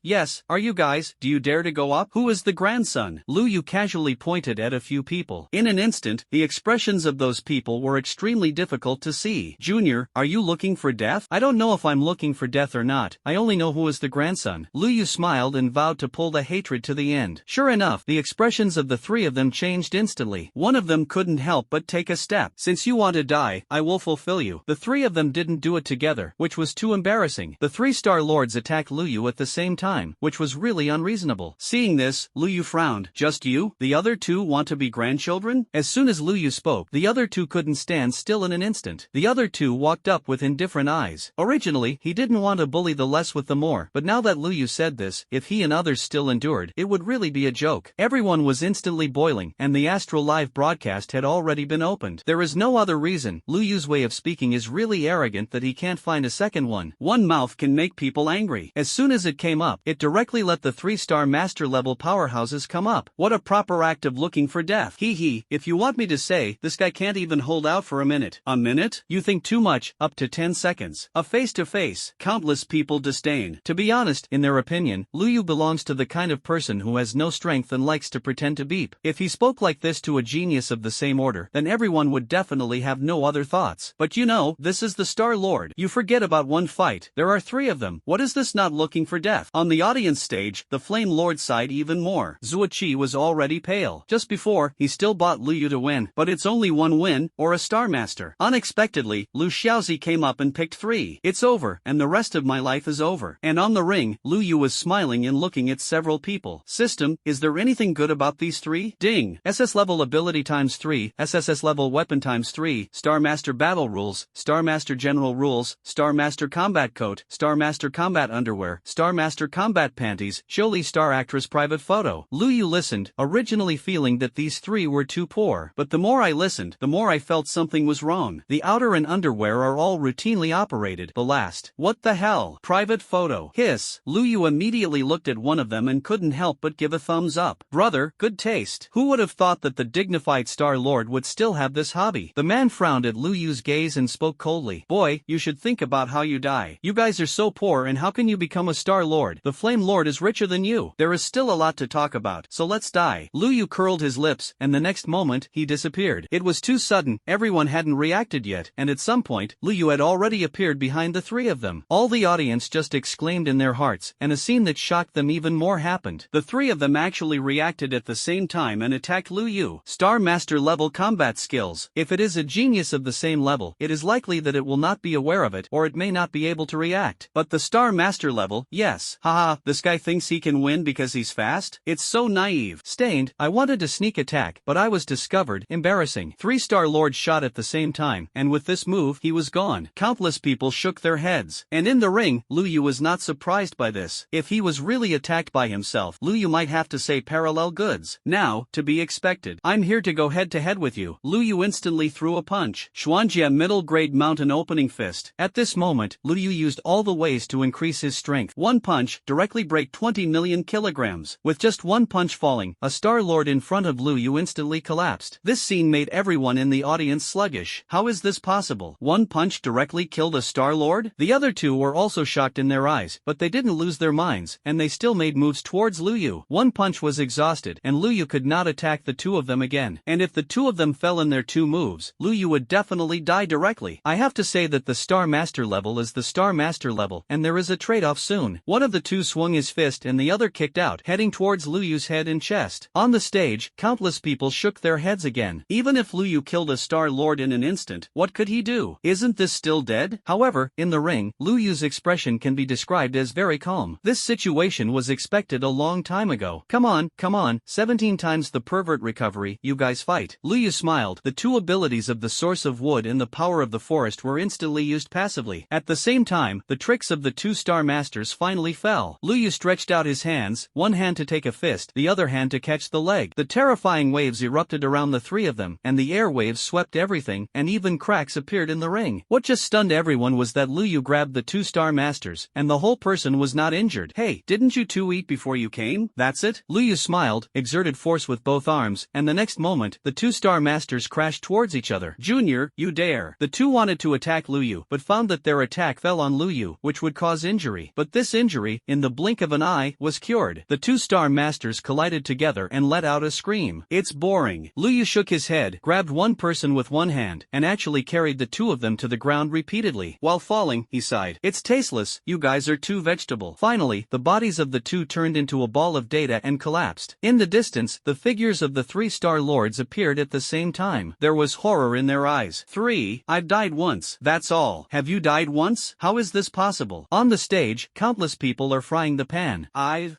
are you guys, do you dare to go up? Who is the grandson? Liu Yu casually pointed at a few people. In an instant, the expressions of those people were extremely difficult to see. Junior, are you looking for death? I don't know if I'm looking for death or not. I only know who is the grandson. Liu Yu smiled and vowed to pull the hatred to the end. Sure enough, the expressions of the three of them changed instantly. One of them couldn't help but take a step. Since you want to die, I will fulfill you. The three of them didn't do it together, which was too embarrassing. The three Star Lords attacked Liu Yu at the same time, which was really unreasonable. Seeing this, Liu Yu frowned. Just you? The other two want to be grandchildren? As soon as Liu Yu spoke, the other two couldn't stand still in an instant. The other two walked up with indifferent eyes. Originally, he didn't want to bully the less with the more, but now that Liu Yu said this, if he and others still endured, it would really be a joke. Everyone was instantly boiling, and the Astral Live broadcast had already been opened. There is no other reason. Liu Yu's way of speaking is really arrogant that he can't find a second one. One mouth can make people angry. As soon as it came up, it directly let the 3-star master level powerhouses come up. What a proper act of looking for death. If you want me to say, this guy can't even hold out for a minute. A minute? You think too much, up to 10 seconds. A face-to-face. Countless people disdain. To be honest, in their opinion, Liu Yu belongs to the kind of person who has no strength and likes to pretend to beep. If he spoke like this to a genius of the same order, then everyone would definitely have no other thoughts. But you know, this is the Star Lord. You forget about one fight. There are 3 of them. What is this not looking for death? On the audience stage, the Flame Lord sighed even more. Zuoqi was already pale. Just before, he still bought Liu Yu to win, but it's only one win, or a Star Master. Unexpectedly, Lu Xiaozi came up and picked 3. It's over, and the rest of my life is over. And on the ring, Liu Yu was smiling and looking at several people. System, is there anything good about these 3? Ding. SS-level ability times 3, SSS-level weapon times 3, Star Master battle rules, Star Master general rules, Star Master combat coat, Star Master combat underwear, Star Master combat panties, Jolie Star actress private photo. Liu Yu listened, originally feeling that these 3 were too poor, but the more I listened, the more I felt something was wrong. The outer and underwear are all routinely operated. The last. What the hell? Private photo. Hiss. Liu Yu immediately looked at one of them and couldn't help but give a thumbs up. Brother, good taste. Who would have thought that the dignified Star Lord would still have this hobby? The man frowned at Liu Yu's gaze and spoke coldly. Boy, you should think about how you die. You guys are so poor, and how can you become a Star Lord? The Flame Lord is richer than you. There is still a lot to talk about, so let's die. Liu Yu curled his lips, and the next moment, he disappeared. It was too sudden, everyone hadn't reacted yet, and at some point, Liu Yu had already appeared behind the 3 of them. All the audience just exclaimed in their hearts, and a scene that shocked them even more happened. The 3 of them actually reacted at the same time, and attacked Lu Yu. Star Master level combat skills. If it is a genius of the same level, it is likely that it will not be aware of it, or it may not be able to react. But the Star Master level, yes. Haha, this guy thinks he can win because he's fast? It's so naive. Stained, I wanted to sneak attack, but I was discovered. Embarrassing. 3-star lords shot at the same time, and with this move, he was gone. Countless people shook their heads. And in the ring, Lu Yu was not surprised by this. If he was really attacked by himself, Lu Yu might have to say parallel goods. Now, to be expected. I'm here to go head to head with you. Lu Yu instantly threw a punch. Xuanjia middle grade mountain opening fist. At this moment, Lu Yu used all the ways to increase his strength. One punch, directly break 20 million kilograms. With just one punch falling, a Star Lord in front of Lu Yu instantly collapsed. This scene made everyone in the audience sluggish. How is this possible? One punch directly killed a Star Lord? The other two were also shocked in their eyes, but they didn't lose their minds, and they still made moves towards Lu Yu. One punch was exhausted, and Lu Yu could not attack the two of them again. And if the two of them fell in their two moves, Lu Yu would definitely die directly. I have to say that the Star Master level is the Star Master level, and there is a trade-off soon. One of the two swung his fist and the other kicked out, heading towards Lu Yu's head and chest. On the stage, countless people shook their heads again. Even if Lu Yu killed a Star Lord in an instant, what could he do? Isn't this still dead? However, in the ring, Lu Yu's expression can be described as very calm. This situation was expected a long time ago. Come on, 17 times the pervert recovery, you guys fight. Lu Yu smiled. The two abilities of the source of wood and the power of the forest were instantly used passively. At the same time, the tricks of the two Star Masters finally fell. Lu Yu stretched out his hands, one hand to take a fist, the other hand to catch the leg. The terrifying waves erupted around the three of them, and the air waves swept everything, and even cracks appeared in the ring. What just stunned everyone was that Lu Yu grabbed the two Star Masters, and the whole person was not injured. Hey, didn't you two eat before you came? That's it? Lu Yu smiled, exerted force with both arms, and the next moment, the two Star Masters crashed towards each other. Junior, you dare. The two wanted to attack Lu Yu, but found that their attack fell on Lu Yu, which would cause injury. But this injury, in the blink of an eye, was cured. The two Star Masters collided together and let out a scream. It's boring. Lu Yu shook his head, grabbed one person with one hand, and actually carried the two of them to the ground repeatedly. While falling, he sighed. It's tasteless, you guys are too vegetable. Finally, the bodies of the two turned into a ball of data and collapsed. In the distance, the figures of the 3-star lords appeared at the same time. There was horror in their eyes. 3, I've died once. That's all. Have you died once? How is this possible? On the stage, countless people are frying the pan.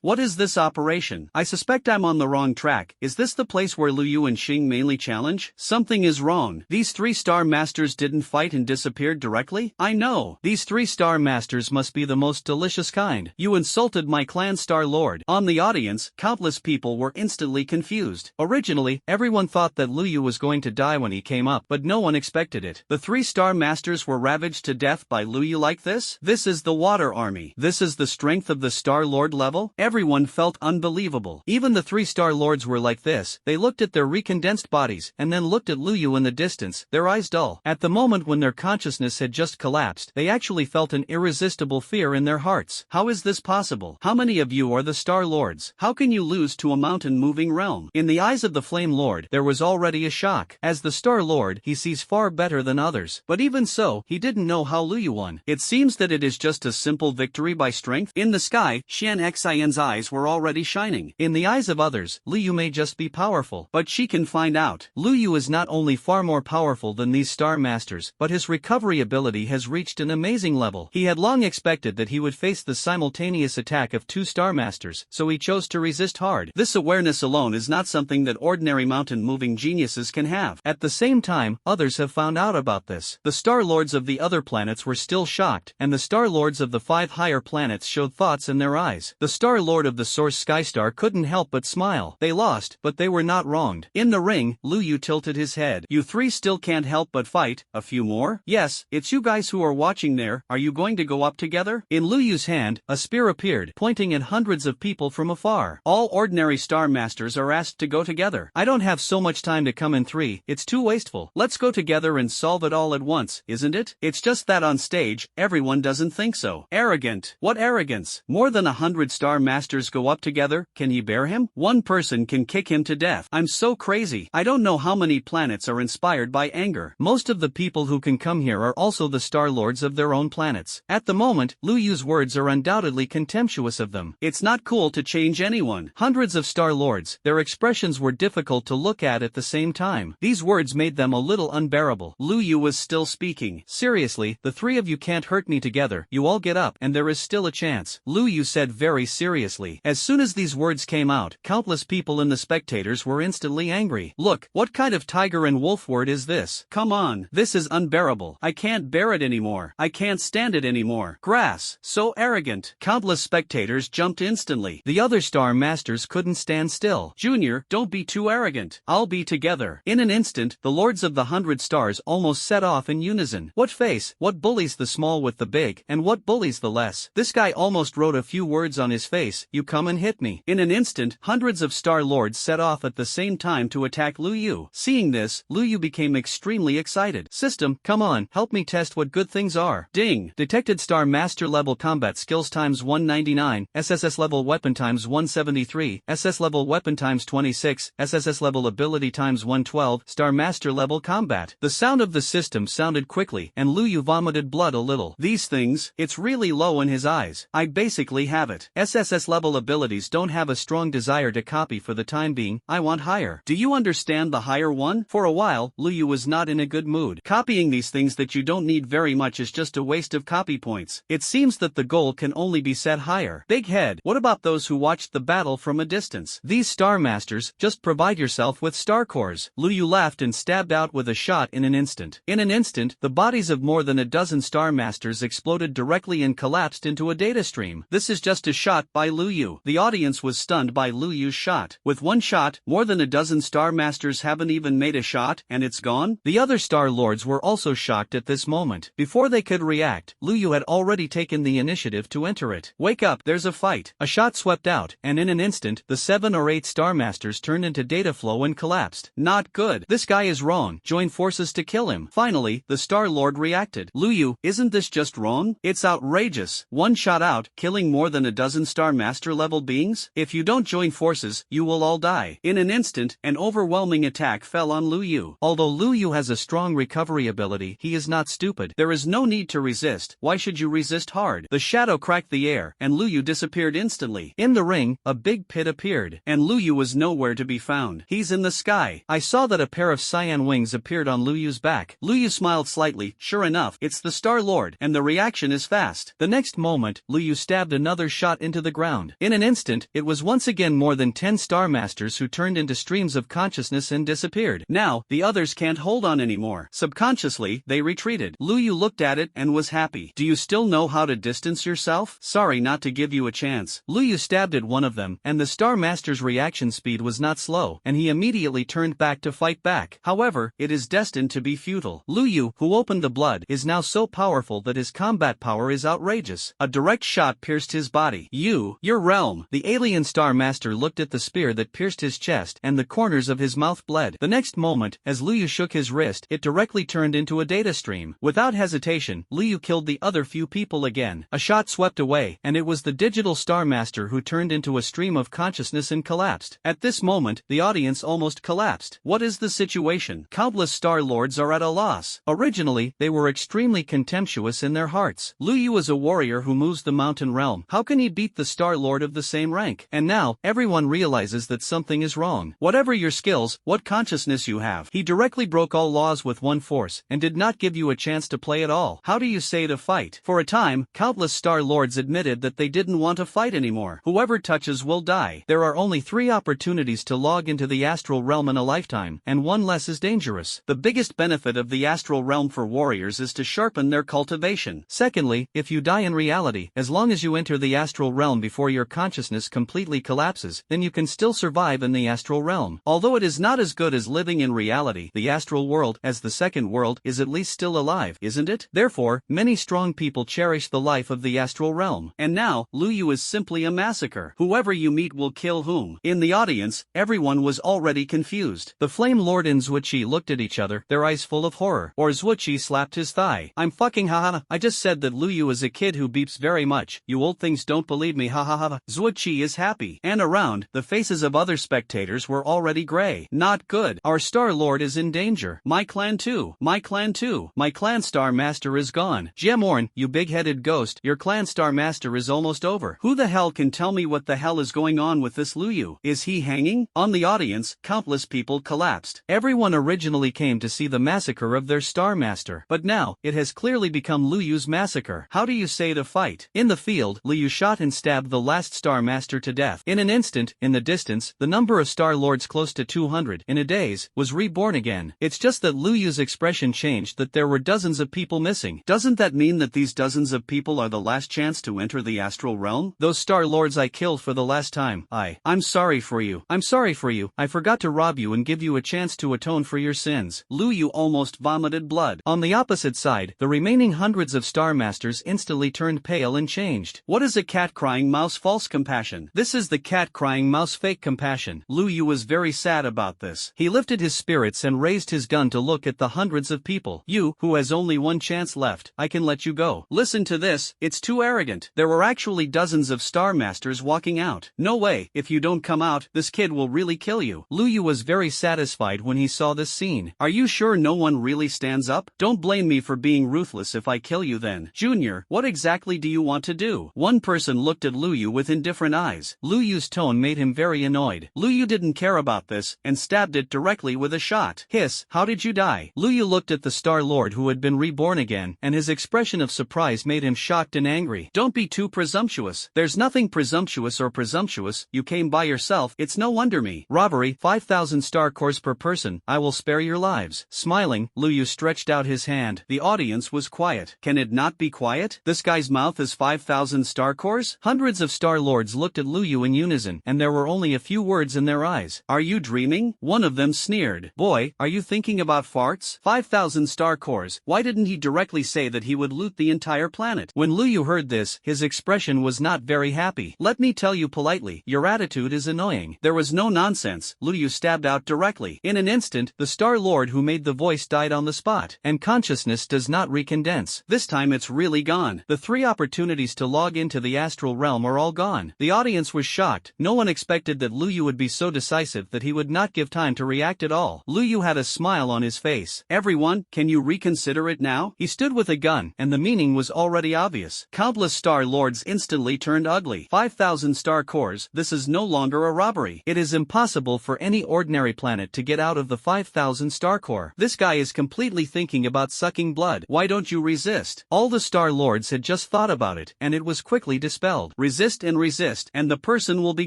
What is this operation? I suspect I'm on the wrong track. Is this the place where Lu Yu and Xing mainly challenge? Something is wrong. These 3-star masters didn't fight and disappeared directly? I know. These 3-star masters must be the most delicious kind. You insulted my clan Star Lord. On the audience, countless people were instantly confused. Originally, everyone thought that Lu Yu was going to die when he came up, but no one expected it. The 3-star masters were ravaged to death by Lu Yu like this? This is the Water Army. This is the strength of the Star Lord level? Everyone felt unbelievable. Even the 3-star lords were like this. They looked at their recondensed bodies, and then looked at Lu Yu in the distance, their eyes dull. At the moment when their consciousness had just collapsed, they actually felt an irresistible fear in their hearts. How is this possible? How many of you are the Star Lords? How can you lose to a mountain-moving realm? In the eyes of the Flame Lord, there was already a shock. As the Star Lord, he sees far better than others. But even so, he didn't know how Lu Yu won. It seems that it is just a simple victory by strength. In the sky, Xian Xian's eyes were already shining. In the eyes of others, Lu Yu may just be powerful, but she can find out. Lu Yu is not only far more powerful than these Star Masters, but his recovery ability has reached an amazing level. He had long expected that he would face the simultaneous attack of 2 Star Masters, so he chose to resist hard. This awareness alone is not something that ordinary mountain-moving geniuses can have. At the same time, others have found out about this. The Star Lords of the other planets were still shocked, and the Star Lords of the 5 higher planets showed thoughts in their eyes. The Star Lord of the Source Skystar couldn't help but smile. They lost, but they were not wronged. In the ring, Lu Yu tilted his head. You 3 still can't help but fight. A few more? Yes, it's you guys who are watching there. Are you going to go up together? In Lu Yu's hand, a spear appeared, pointing at hundreds of people from afar. All ordinary Star Masters are asked to go together. I don't have so much time to come in 3, it's too wasteful. Let's go together and solve it all at once, isn't it? It's just that on stage, everyone doesn't think so. Arrogant. What arrogance? More than 100 Star Masters go up together, can he bear him? One person can kick him to death. I'm so crazy. I don't know how many planets are inspired by anger. Most of the people who can come here are also the Star Lords of their own planets. At the moment, Lu Yu's words are undoubtedly contemptuous of them. It's not cool to change anyone. Hundreds of Star Lords, their expression expressions were difficult to look at the same time. These words made them a little unbearable. Lu Yu was still speaking. Seriously, the three of you can't hurt me together. You all get up, and there is still a chance. Lu Yu said very seriously. As soon as these words came out, countless people in the spectators were instantly angry. Look, what kind of tiger and wolf word is this? Come on, this is unbearable. I can't bear it anymore. I can't stand it anymore. Grass, so arrogant. Countless spectators jumped instantly. The other star masters couldn't stand still. Junior, don't be too arrogant. I'll be together. In an instant, the lords of the 100 stars almost set off in unison. What face? What bullies the small with the big, and what bullies the less? This guy almost wrote a few words on his face. You come and hit me. In an instant, hundreds of star lords set off at the same time to attack Lu Yu. Seeing this, Lu Yu became extremely excited. System, come on, help me test what good things are. Ding! Detected star master level combat skills times 199, SSS level weapon times 173, SS level weapon times 26, SSS level ability times 112, star master level combat. The sound of the system sounded quickly, and Lu Yu vomited blood a little. These things, it's really low in his eyes. I basically have it. SSS level abilities don't have a strong desire to copy for the time being. I want higher. Do you understand the higher one? For a while, Lu Yu was not in a good mood. Copying these things that you don't need very much is just a waste of copy points. It seems that the goal can only be set higher. Big head, what about those who watched the battle from a distance? These star masters, just provide yourself with star cores. Lu Yu laughed and stabbed out with a shot in an instant. In an instant, the bodies of more than a dozen star masters exploded directly and collapsed into a data stream. This is just a shot by Lu Yu. The audience was stunned by Lu Yu's shot. With one shot, more than a dozen star masters haven't even made a shot, and it's gone? The other star lords were also shocked at this moment. Before they could react, Lu Yu had already taken the initiative to enter it. Wake up, there's a fight. A shot swept out, and in an instant, the 7 or 8 star masters turned into data flow and collapsed. Not good. This guy is wrong. Join forces to kill him. Finally, the star lord reacted. Lu Yu, isn't this just wrong? It's outrageous. One shot out, killing more than a dozen star master level beings? If you don't join forces, you will all die. In an instant, an overwhelming attack fell on Lu Yu. Although Lu Yu has a strong recovery ability, he is not stupid. There is no need to resist. Why should you resist hard? The shadow cracked the air, and Lu Yu disappeared instantly. In the ring, a big pit appeared, and Lu Yu was nowhere to be found. He's in the sky. I saw that a pair of cyan wings appeared on Lu Yu's back. Lu Yu smiled slightly. Sure enough, it's the Star Lord, and the reaction is fast. The next moment, Lu Yu stabbed another shot into the ground. In an instant, it was once again more than 10 Star Masters who turned into streams of consciousness and disappeared. Now, the others can't hold on anymore. Subconsciously, they retreated. Lu Yu looked at it and was happy. Do you still know how to distance yourself? Sorry not to give you a chance. Lu Yu stabbed at one of them, and the Star Master's reaction speed was not slow, and he immediately turned back to fight back. However, it is destined to be futile. Lu Yu, who opened the blood, is now so powerful that his combat power is outrageous. A direct shot pierced his body. Your realm. The alien Star Master looked at the spear that pierced his chest, and the corners of his mouth bled. The next moment, as Lu Yu shook his wrist, it directly turned into a data stream. Without hesitation, Lu Yu killed the other few people again. A shot swept away, and it was the digital Star Master who turned into a stream of consciousness and collapsed. At this moment, the audience almost collapsed. What is the situation? Countless Star Lords are at a loss. Originally, they were extremely contemptuous in their hearts. Lu Yu is a warrior who moves the mountain realm. How can he beat the Star Lord of the same rank? And now, everyone realizes that something is wrong. Whatever your skills, what consciousness you have. He directly broke all laws with one force, and did not give you a chance to play at all. How do you say to fight? For a time, countless Star Lords admitted that they didn't want to fight anymore. Whoever touches will die. There are only 3 opportunities to log into the astral realm in a lifetime, and one less is dangerous. The biggest benefit of the astral realm for warriors is to sharpen their cultivation. Secondly, if you die in reality, as long as you enter the astral realm before your consciousness completely collapses, then you can still survive in the astral realm. Although it is not as good as living in reality, the astral world, as the second world, is at least still alive, isn't it? Therefore, many strong people cherish the life of the astral realm. And now, Lu Yu is simply a massacre. Whoever you meet will kill whom. In the audience, everyone was already confused. The Flame Lord and Zhuchi looked at each other, their eyes full of horror. Or Zhuchi slapped his thigh. I'm fucking haha. I just said that Lu Yu is a kid who beeps very much. You old things don't believe me haha. Zhuchi is happy. And around, the faces of other spectators were already gray. Not good. Our Star Lord is in danger. My clan too. My clan too. My clan Star Master is gone. Jemorn, you big-headed ghost, your clan Star Master is almost over. Who the hell can tell me what the hell is going on with this Lu Yu? Is he hanged? hanging? On the audience, countless people collapsed. Everyone originally came to see the massacre of their Star Master, but now, it has clearly become Liu Yu's massacre. How do you say to fight? In the field, Liu Yu shot and stabbed the last Star Master to death. In an instant, in the distance, the number of Star Lords close to 200, in a daze, was reborn again. It's just that Liu Yu's expression changed, that there were dozens of people missing. Doesn't that mean that these dozens of people are the last chance to enter the astral realm? Those Star Lords I killed for the last time. I'm sorry for you. I'm sorry for you. I forgot to rob you and give you a chance to atone for your sins. Liu Yu almost vomited blood. On the opposite side, the remaining hundreds of Star Masters instantly turned pale and changed. What is a cat crying mouse false compassion? This is the cat crying mouse fake compassion. Liu Yu was very sad about this. He lifted his spirits and raised his gun to look at the hundreds of people. You, who has only one chance left, I can let you go. Listen to this, it's too arrogant. There were actually dozens of Star Masters walking out. No way, if you don't come out, this kid will really kill you. Liu Yu was very satisfied when he saw this scene. Are you sure no one really stands up? Don't blame me for being ruthless if I kill you then. Junior, what exactly do you want to do? One person looked at Liu Yu with indifferent eyes. Liu Yu's tone made him very annoyed. Liu Yu didn't care about this, and stabbed it directly with a shot. Hiss, how did you die? Liu Yu looked at the Star Lord who had been reborn again, and his expression of surprise made him shocked and angry. Don't be too presumptuous. There's nothing presumptuous or presumptuous, you came by yourself, it's no wonder me. Robbery, 5,000 star cores per person, I will spare your lives. Smiling, Liu Yu stretched out his hand. The audience was quiet. Can it not be quiet? This guy's mouth is 5,000 star cores? Hundreds of Star Lords looked at Liu Yu in unison, and there were only a few words in their eyes. Are you dreaming? One of them sneered. Boy, are you thinking about farts? 5,000 star cores, why didn't he directly say that he would loot the entire planet? When Liu Yu heard this, his expression was not very happy. Let me tell you politely, your attitude is annoying. There was no nonsense. Liu Yu stabbed out directly. In an instant, the Star Lord who made the voice died on the spot. And consciousness does not recondense. This time it's really gone. The 3 opportunities to log into the astral realm are all gone. The audience was shocked. No one expected that Liu Yu would be so decisive that he would not give time to react at all. Liu Yu had a smile on his face. Everyone, can you reconsider it now? He stood with a gun, and the meaning was already obvious. Countless Star Lords instantly turned ugly. 5,000 star cores, this is no longer a robbery. It is impossible for any ordinary planet to get out of the 5,000 star core. This guy is completely thinking about sucking blood. Why don't you resist? All the Star Lords had just thought about it, and it was quickly dispelled. Resist, and the person will be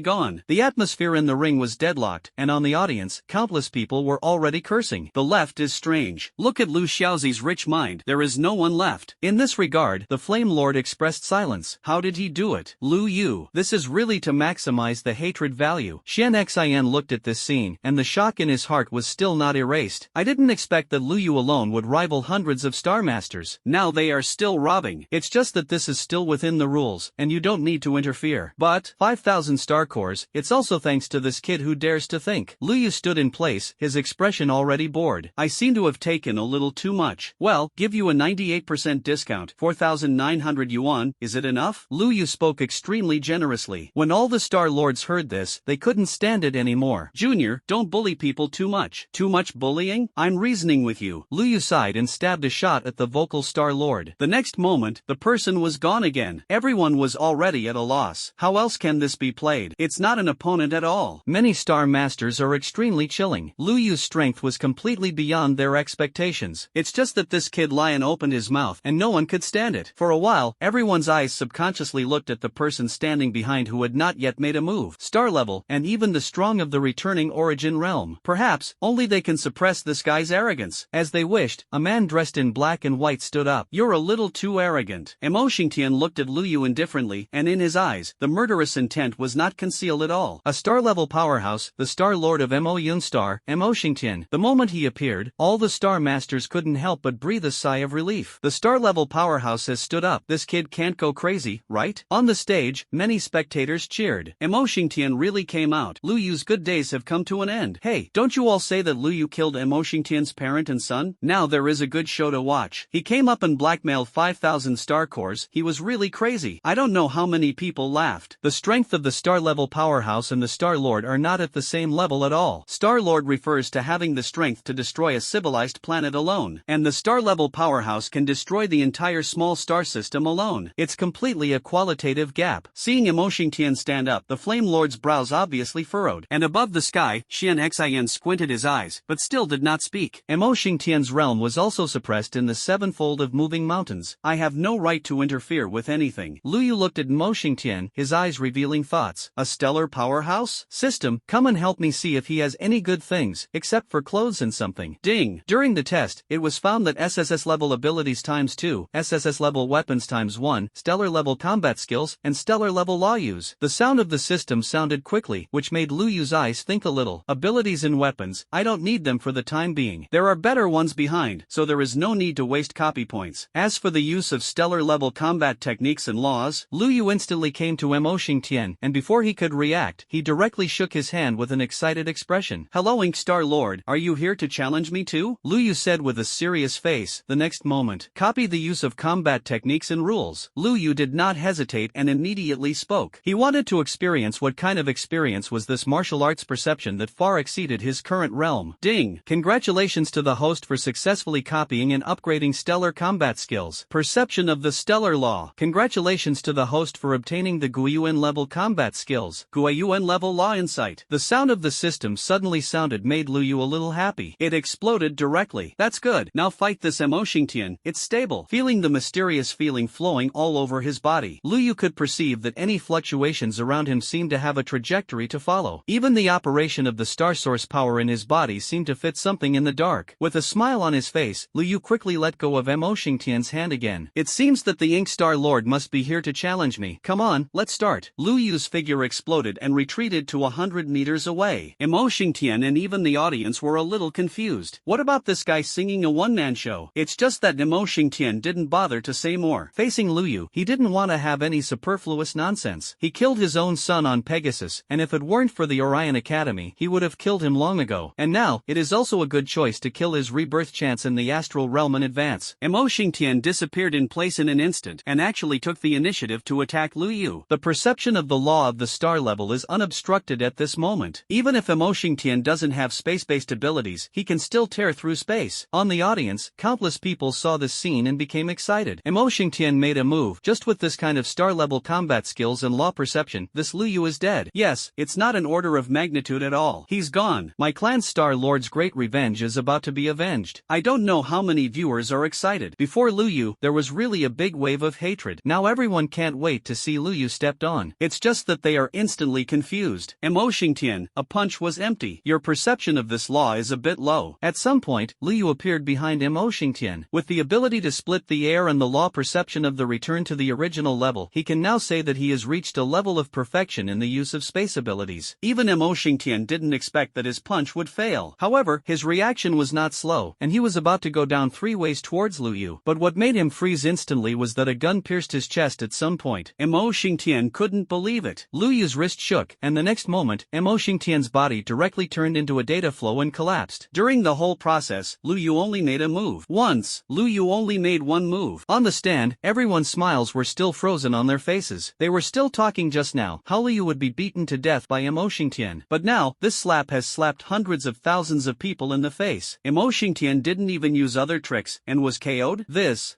gone. The atmosphere in the ring was deadlocked, and on the audience, countless people were already cursing. The left is strange. Look at Lu Xiaozi's rich mind. There is no one left. In this regard, the Flame Lord expressed silence. How did he do it? Liu Yu. This is really to maximize the hatred value. Xian Xin looked at this scene, and the shock in his heart was still not erased. I didn't expect that Liu Yu alone would rival hundreds of Star Masters. Now they are still robbing. It's just that this is still within the rules, and you don't need to interfere. But, 5,000 star cores, it's also thanks to this kid who dares to think. Liu Yu stood in place, his expression already bored. I seem to have taken a little too much. Well, give you a 98% discount, 4,900 yuan, is it enough? Liu Yu spoke extremely generously. When all the Star Lords heard this, they couldn't stand it anymore. Junior, don't bully people too much. Too much bullying? I'm reasoning with you. Liu Yu sighed and stabbed a shot at the vocal Star Lord. The next moment, the person was gone again. Everyone was already at a loss. How else can this be played? It's not an opponent at all. Many Star Masters are extremely chilling. Liu Yu's strength was completely beyond their expectations. It's just that this kid lion opened his mouth and no one could stand it. For a while, everyone's eyes subconsciously looked at the person standing behind who had not yet made a move. Star level, and even the strong of the returning origin realm. Perhaps, only they can suppress this guy's arrogance. As they wished, a man dressed in black and white stood up. You're a little too arrogant. Mo Xingtian looked at Liu Yu indifferently, and in his eyes, the murderous intent was not concealed at all. A star-level powerhouse, the Star Lord of Mo Yunstar, Mo Xingtian. The moment he appeared, all the Star Masters couldn't help but breathe a sigh of relief. The star-level powerhouse has stood up. This kid can't go crazy, right? On the stage, many spectators cheered. Mo Xingtian really came out. Liu Yu's good days have come to an end. Hey, don't you all say that Liu Yu killed Mo Xingtian's parent and son? Now there is a good show to watch. He came up and blackmailed 5,000 star cores. He was really crazy. I don't know how many people laughed. The strength of the star-level powerhouse and the Star Lord are not at the same level at all. Star Lord refers to having the strength to destroy a civilized planet alone, and the star-level powerhouse can destroy the entire small star system alone. It's completely a qualitative gap. Seeing Mo Xingtian stand up, the Flame Lord's brows obviously slightly furrowed. And above the sky, Xian Xin squinted his eyes, but still did not speak. Emo Xingtian's realm was also suppressed in the sevenfold of moving mountains. I have no right to interfere with anything. Lu Yu looked at Emo Xingtian, his eyes revealing thoughts. A stellar powerhouse? System, come and help me see if he has any good things, except for clothes and something. Ding! During the test, it was found that SSS-level abilities ×2, SSS-level weapons ×1, stellar-level combat skills, and stellar-level law use. The sound of the system sounded quickly, which made Lu Yu's eyes think a little. Abilities and weapons, I don't need them for the time being. There are better ones behind, so there is no need to waste copy points. As for the use of stellar-level combat techniques and laws, Lu Yu instantly came to Emo Xingtian, and before he could react, he directly shook his hand with an excited expression. Hello Ink Star Lord, are you here to challenge me too? Lu Yu said with a serious face. The next moment, copy the use of combat techniques and rules. Lu Yu did not hesitate and immediately spoke. He wanted to experience what kind of experience was this martial arts perception that far exceeded his current realm. Ding! Congratulations to the host for successfully copying and upgrading stellar combat skills. Perception of the stellar law. Congratulations to the host for obtaining the Guiyuan level combat skills. Guiyuan level law insight. The sound of the system suddenly sounded made Lu Yu a little happy. It exploded directly. That's good. Now fight this Emo Xingtian. It's stable. Feeling the mysterious feeling flowing all over his body, Lu Yu could perceive that any fluctuations around him seemed to have a trajectory to follow. Even the operation of the star source power in his body seemed to fit something in the dark. With a smile on his face, Lu Yu quickly let go of Emo Xingtian's hand again. It seems that the Ink Star Lord must be here to challenge me. Come on, let's start. Lu Yu's figure exploded and retreated to 100 meters away. Emo Xingtian and even the audience were a little confused. What about this guy singing a one-man show? It's just that Emo Xingtian didn't bother to say more. Facing Lu Yu, he didn't want to have any superfluous nonsense. He killed his own son on Pegasus, and if it weren't for the Orion Academy, he would have killed him long ago. And now, it is also a good choice to kill his rebirth chance in the astral realm in advance. Emo Xingtian disappeared in place in an instant, and actually took the initiative to attack Lu Yu. The perception of the law of the star level is unobstructed at this moment. Even if Emo Xingtian doesn't have space-based abilities, he can still tear through space. On the audience, countless people saw this scene and became excited. Emo Xingtian made a move. Just with this kind of star-level combat skills and law perception, this Lu Yu is dead. Yes, it's not an order of magnitude at all. He's gone. My clan's Star Lord's great revenge is about to be avenged. I don't know how many viewers are excited. Before Lu Yu, there was really a big wave of hatred. Now everyone can't wait to see Lu Yu stepped on. It's just that they are instantly confused. Emo Xingtian, a punch was empty. Your perception of this law is a bit low. At some point, Lu Yu appeared behind Emo Xingtian. With the ability to split the air and the law perception of the return to the original level, he can now say that he has reached a level of perfection in the use of space abilities. Even Emo Xingtian didn't expect that his punch would fail. However, his reaction was not slow, and he was about to go down 3 ways towards Lu Yu. But what made him freeze instantly was that a gun pierced his chest at some point. Emo Xingtian couldn't believe it. Lu Yu's wrist shook, and the next moment, Emo Xingtian's body directly turned into a data flow and collapsed. During the whole process, Lu Yu only made a move. Once, Lu Yu only made one move. On the stand, everyone's smiles were still frozen on their faces. They were still talking just now, how Lu Yu would be beaten to death by Emo Xingtian. But now, this slap has slapped hundreds of thousands of people in the face. Emo Xingtian didn't even use other tricks, and was KO'd?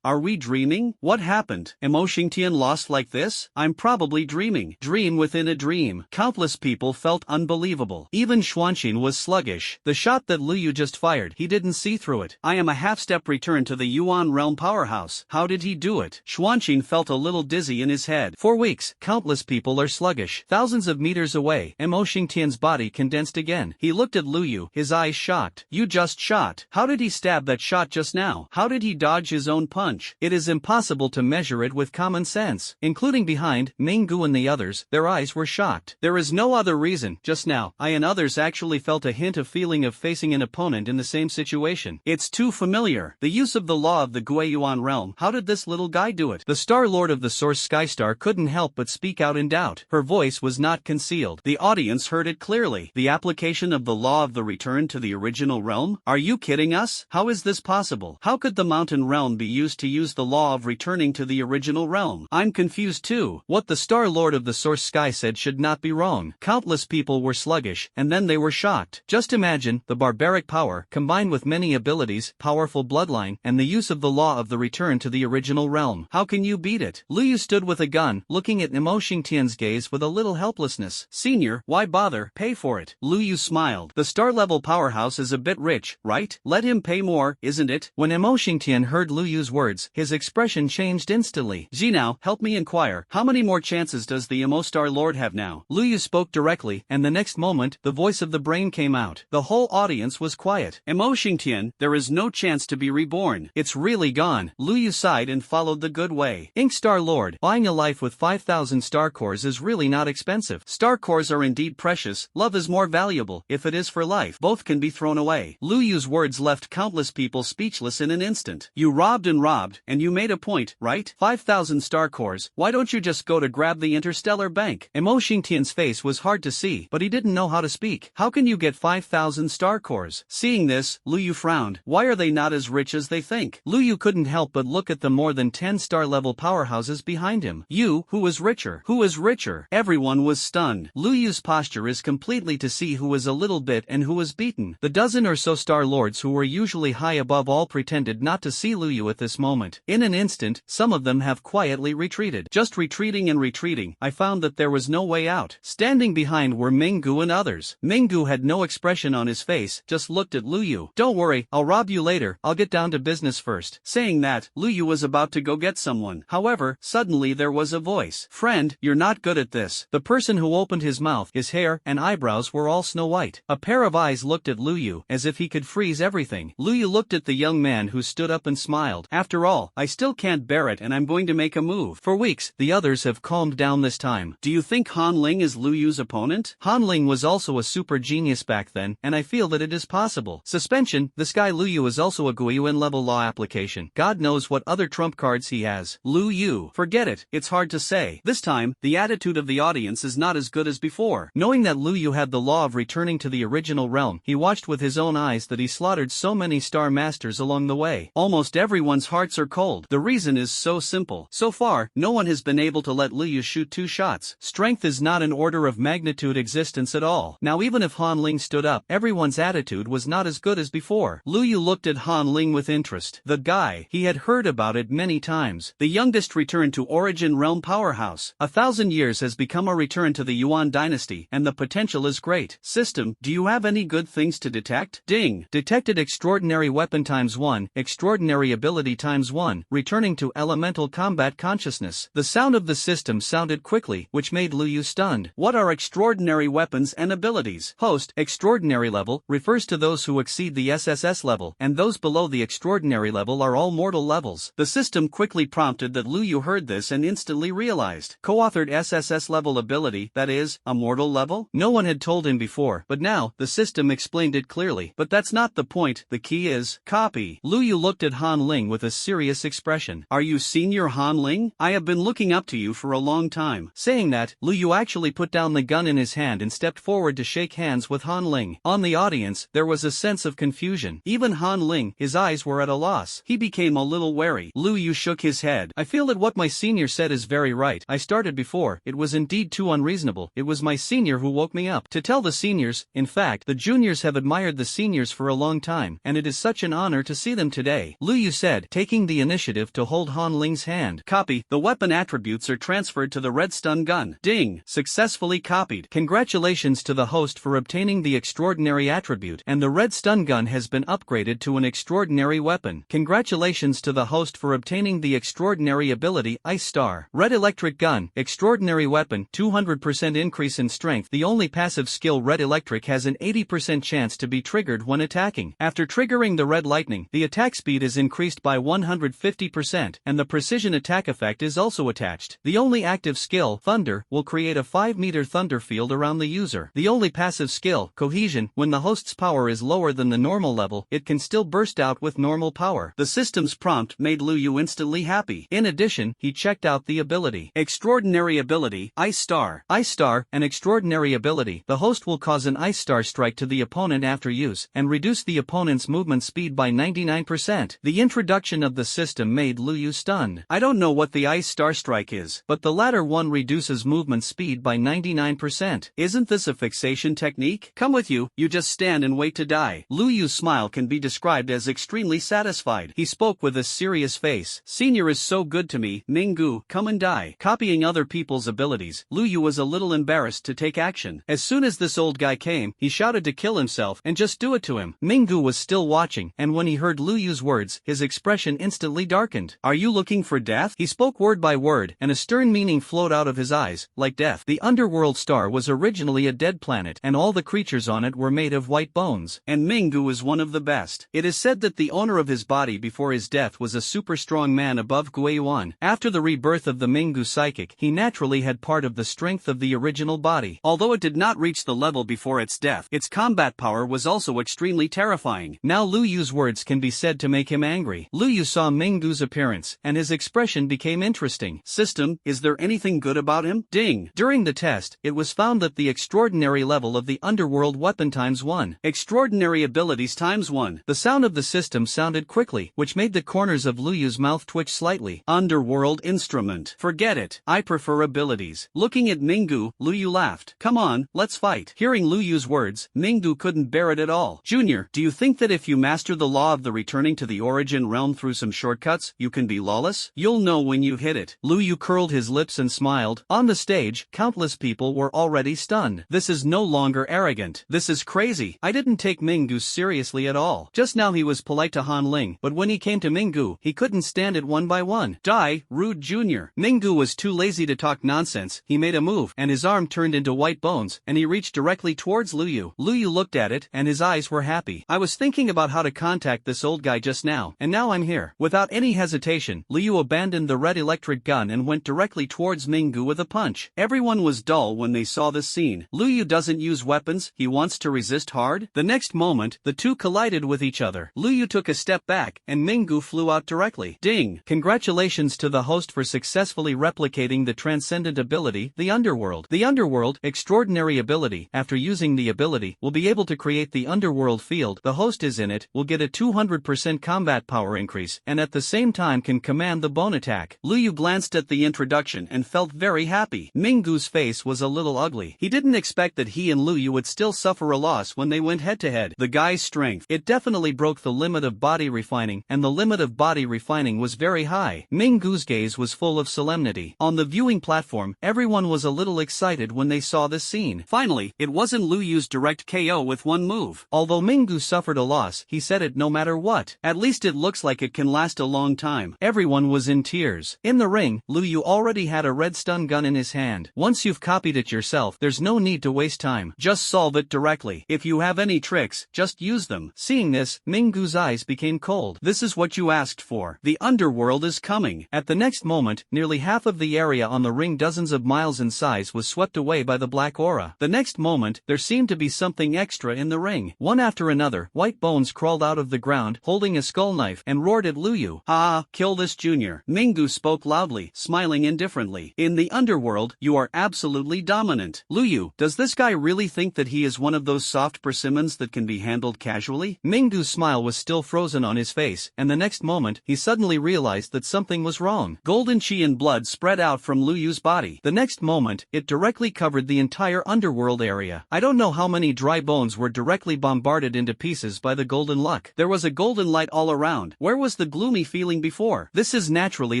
Are we dreaming? What happened? Emo Xingtian lost like this? I'm probably dreaming. Dream within a dream. Countless people felt unbelievable. Even Xuanqin was sluggish. The shot that Lu Yu just fired, he didn't see through it. I am a half-step return to the Yuan realm powerhouse. How did he do it? Xuanqin felt a little dizzy in his head. For weeks, countless people are sluggish. Thousands of meters away, Emo Xingtian's body condensed again. He looked at Lu Yu, his eyes shocked. You just shot. How did he stab that shot just now? How did he dodge his own punch? It is impossible to measure it with common sense. Including behind, Minggu and the others, their eyes were shocked. There is no other reason. Just now, I and others actually felt a hint of feeling of facing an opponent in the same situation. It's too familiar. The use of the law of the Guiyuan realm. How did this little guy do it? The Star Lord of the Source Skystar couldn't help but speak out in doubt. Her voice was not concealed. The audience heard it clearly. The application of the law of the return to the original realm? Are you kidding us? How is this possible? How could the mountain realm be used to use the law of returning to the original realm? I'm confused too. What the Star Lord of the Source Sky said should not be wrong. Countless people were sluggish, and then they were shocked. Just imagine, the barbaric power, combined with many abilities, powerful bloodline, and the use of the law of the return to the original realm. How can you beat it? Lu Yu stood with a gun, looking at Emo Xingtian's gaze with a little helplessness. Senior, Senior, why bother? Pay for it. Lu Yu smiled. The star-level powerhouse is a bit rich, right? Let him pay more, isn't it? When Emotion Tian heard Lu Yu's words, his expression changed instantly. Now, help me inquire, how many more chances does the Emo Star Lord have now? Lu Yu spoke directly, and the next moment, the voice of the brain came out. The whole audience was quiet. Emotion Tian, there is no chance to be reborn. It's really gone. Lu Yu sighed and followed the good way. Ink Star Lord, buying a life with 5,000 star cores is really not expensive. Star cores are indeed precious. Love is more valuable. If it is for life, both can be thrown away. Lu Yu's words left countless people speechless in an instant. You robbed, and you made a point, right? 5,000 star cores. Why don't you just go to grab the interstellar bank? Emotion Tian's face was hard to see, but he didn't know how to speak. How can you get 5,000 star cores? Seeing this, Lu Yu frowned. Why are they not as rich as they think? Lu Yu couldn't help but look at the more than 10 star-level powerhouses behind him. Who is richer? Who is richer? Everyone was stunned. Lu Yu's posture is completely to see who is a little bit and who is beaten. The dozen or so star lords who were usually high above all pretended not to see Lu Yu at this moment. In an instant, some of them have quietly retreated. Just retreating and retreating, I found that there was no way out. Standing behind were Minggu and others. Minggu had no expression on his face, just looked at Lu Yu. Don't worry, I'll rob you later, I'll get down to business first. Saying that, Lu Yu was about to go get someone. However, suddenly there was a voice. Friend, you're not good at this. The person who opened his mouth, his hair and eyebrows were all snow white. A pair of eyes looked at Lu Yu, as if he could freeze everything. Lu Yu looked at the young man who stood up and smiled. After all, I still can't bear it and I'm going to make a move. For weeks, the others have calmed down this time. Do you think Han Ling is Lu Yu's opponent? Han Ling was also a super genius back then, and I feel that it is possible. Suspension, this guy Lu Yu is also a Guiyuan-level law application. God knows what other trump cards he has. Lu Yu. Forget it, it's hard to say. This time, the attitude of the audience is not as good as before. Knowing that Lu Yu had the law of returning to the original realm, he watched with his own eyes that he slaughtered so many star masters along the way. Almost everyone's hearts are cold. The reason is so simple. So far, no one has been able to let Lu Yu shoot 2 shots. Strength is not an order of magnitude existence at all. Now even if Han Ling stood up, everyone's attitude was not as good as before. Lu Yu looked at Han Ling with interest. The guy, he had heard about it many times. The youngest returned to Origin Realm Powerhouse. 1,000 years has become a return to the Yuan dynasty, and the potential is great. System, do you have any good things to detect? Ding. Detected extraordinary weapon ×1, extraordinary ability ×1, returning to elemental combat consciousness. The sound of the system sounded quickly, which made Lu Yu stunned. What are extraordinary weapons and abilities? Host, extraordinary level, refers to those who exceed the SSS level, and those below the extraordinary level are all mortal levels. The system quickly prompted that Lu Yu heard this and instantly realized. Co-authored SSS level ability, that is, a mortal level? No one had told him before, but now, the system explained it clearly. But that's not the point, the key is, copy. Lu Yu looked at Han Ling with a serious expression. Are you Senior Han Ling? I have been looking up to you for a long time. Saying that, Lu Yu actually put down the gun in his hand and stepped forward to shake hands with Han Ling. On the audience, there was a sense of confusion. Even Han Ling, his eyes were at a loss. He became a little wary. Lu Yu shook his head. I feel that what my senior said is very right. I started before. It was indeed too unreasonable. It was my senior who woke me up. To tell the seniors, in fact, the juniors have admired the seniors for a long time, and it is such an honor to see them today. Lu Yu said, taking the initiative to hold Han Ling's hand. Copy. The weapon attributes are transferred to the red stun gun. Ding. Successfully copied. Congratulations to the host for obtaining the extraordinary attribute, and the red stun gun has been upgraded to an extraordinary weapon. Congratulations to the host for obtaining the extraordinary ability Ice Star. Red electric gun, extraordinary weapon, 200% increase in strength. The only passive skill Red Electric has an 80% chance to be triggered when attacking. After triggering the Red Lightning, the attack speed is increased by 150%, and the precision attack effect is also attached. The only active skill, Thunder, will create a 5-meter thunder field around the user. The only passive skill, Cohesion, when the host's power is lower than the normal level, it can still burst out with normal power. The system's prompt made Lu Yu instantly happy. In addition, he checked out the ability. Extraordinary ability, Ice Star. Ice Star, an extraordinary ability. The host will cause an Ice Star strike to the opponent after use, and reduce the opponent's movement speed by 99%. The introduction of the system made Lu Yu stunned. I don't know what the Ice Star strike is, but the latter one reduces movement speed by 99%. Isn't this a fixation technique? Come with you, you just stand and wait to die. Lu Yu's smile can be described as extremely satisfied. He spoke with a serious face. Senior is so good to me, Minggu, come and die. Copying other people's abilities, Lu Yu was a little embarrassed forced to take action. As soon as this old guy came, he shouted to kill himself and just do it to him. Minggu was still watching, and when he heard Lu Yu's words, his expression instantly darkened. Are you looking for death? He spoke word by word, and a stern meaning flowed out of his eyes, like death. The underworld star was originally a dead planet, and all the creatures on it were made of white bones. And Minggu is one of the best. It is said that the owner of his body before his death was a super strong man above Guiyuan. After the rebirth of the Minggu psychic, he naturally had part of the strength of the original body. Although it did not reach the level before its death, its combat power was also extremely terrifying. Now Lu Yu's words can be said to make him angry. Lu Yu saw Minggu's appearance, and his expression became interesting. System, is there anything good about him? Ding! During the test, it was found that the extraordinary level of the underworld weapon ×1. Extraordinary abilities ×1. The sound of the system sounded quickly, which made the corners of Lu Yu's mouth twitch slightly. Underworld instrument. Forget it. I prefer abilities. Looking at Minggu, Lu Yu laughed. Come on, let's fight. Hearing Lu Yu's words, Minggu couldn't bear it at all. Junior, do you think that if you master the law of the returning to the origin realm through some shortcuts, you can be lawless? You'll know when you hit it. Lu Yu curled his lips and smiled. On the stage, countless people were already stunned. This is no longer arrogant. This is crazy. I didn't take Minggu seriously at all. Just now he was polite to Han Ling, but when he came to Minggu, he couldn't stand it one by one. Die, rude junior. Minggu was too lazy to talk nonsense. He made a move, and his arm turned into white bones, and he reached directly towards Lu Yu. Lu Yu looked at it, and his eyes were happy. I was thinking about how to contact this old guy just now, and now I'm here. Without any hesitation, Lu Yu abandoned the red electric gun and went directly towards Minggu with a punch. Everyone was dull when they saw this scene. Lu Yu doesn't use weapons, he wants to resist hard? The next moment, the two collided with each other. Lu Yu took a step back, and Minggu flew out directly. Ding! Congratulations to the host for successfully replicating the transcendent ability, the Underworld. The Underworld, extraordinary ability. After using the ability, will be able to create the Underworld field. The host is in it, will get a 200% combat power increase, and at the same time can command the bone attack. Lu Yu glanced at the introduction and felt very happy. Minggu's face was a little ugly. He didn't expect that he and Lu Yu would still suffer a loss when they went head to head. The guy's strength. It definitely broke the limit of body refining, and the limit of body refining was very high. Minggu's gaze was full of solemnity. On the viewing platform, everyone was a little excited when they saw this scene. Finally, it wasn't Lu Yu's direct KO with one move. Although Minggu suffered a loss, he said it no matter what. At least it looks like it can last a long time. Everyone was in tears. In the ring, Lu Yu already had a red stun gun in his hand. Once you've copied it yourself, there's no need to waste time. Just solve it directly. If you have any tricks, just use them. Seeing this, Minggu's eyes became cold. This is what you asked for. The underworld is coming. At the next moment, nearly half of the area on the ring, dozens of miles in size, was swept away by the black aura. The next moment, there seemed to be something extra in the ring. One after another, white bones crawled out of the ground, holding a skull knife, and roared at Lu Yu. Ah, kill this junior. Minggu spoke loudly, smiling indifferently. In the underworld, you are absolutely dominant. Lu Yu, does this guy really think that he is one of those soft persimmons that can be handled casually? Minggu's smile was still frozen on his face, and the next moment, he suddenly realized that something was wrong. Golden chi and blood spread out from Lu Yu's body. The next moment, it directly covered the entire underworld area. I don't know how many dry bones were directly bombarded into pieces by the golden luck. There was a golden light all around. Where was the gloomy feeling before? This is naturally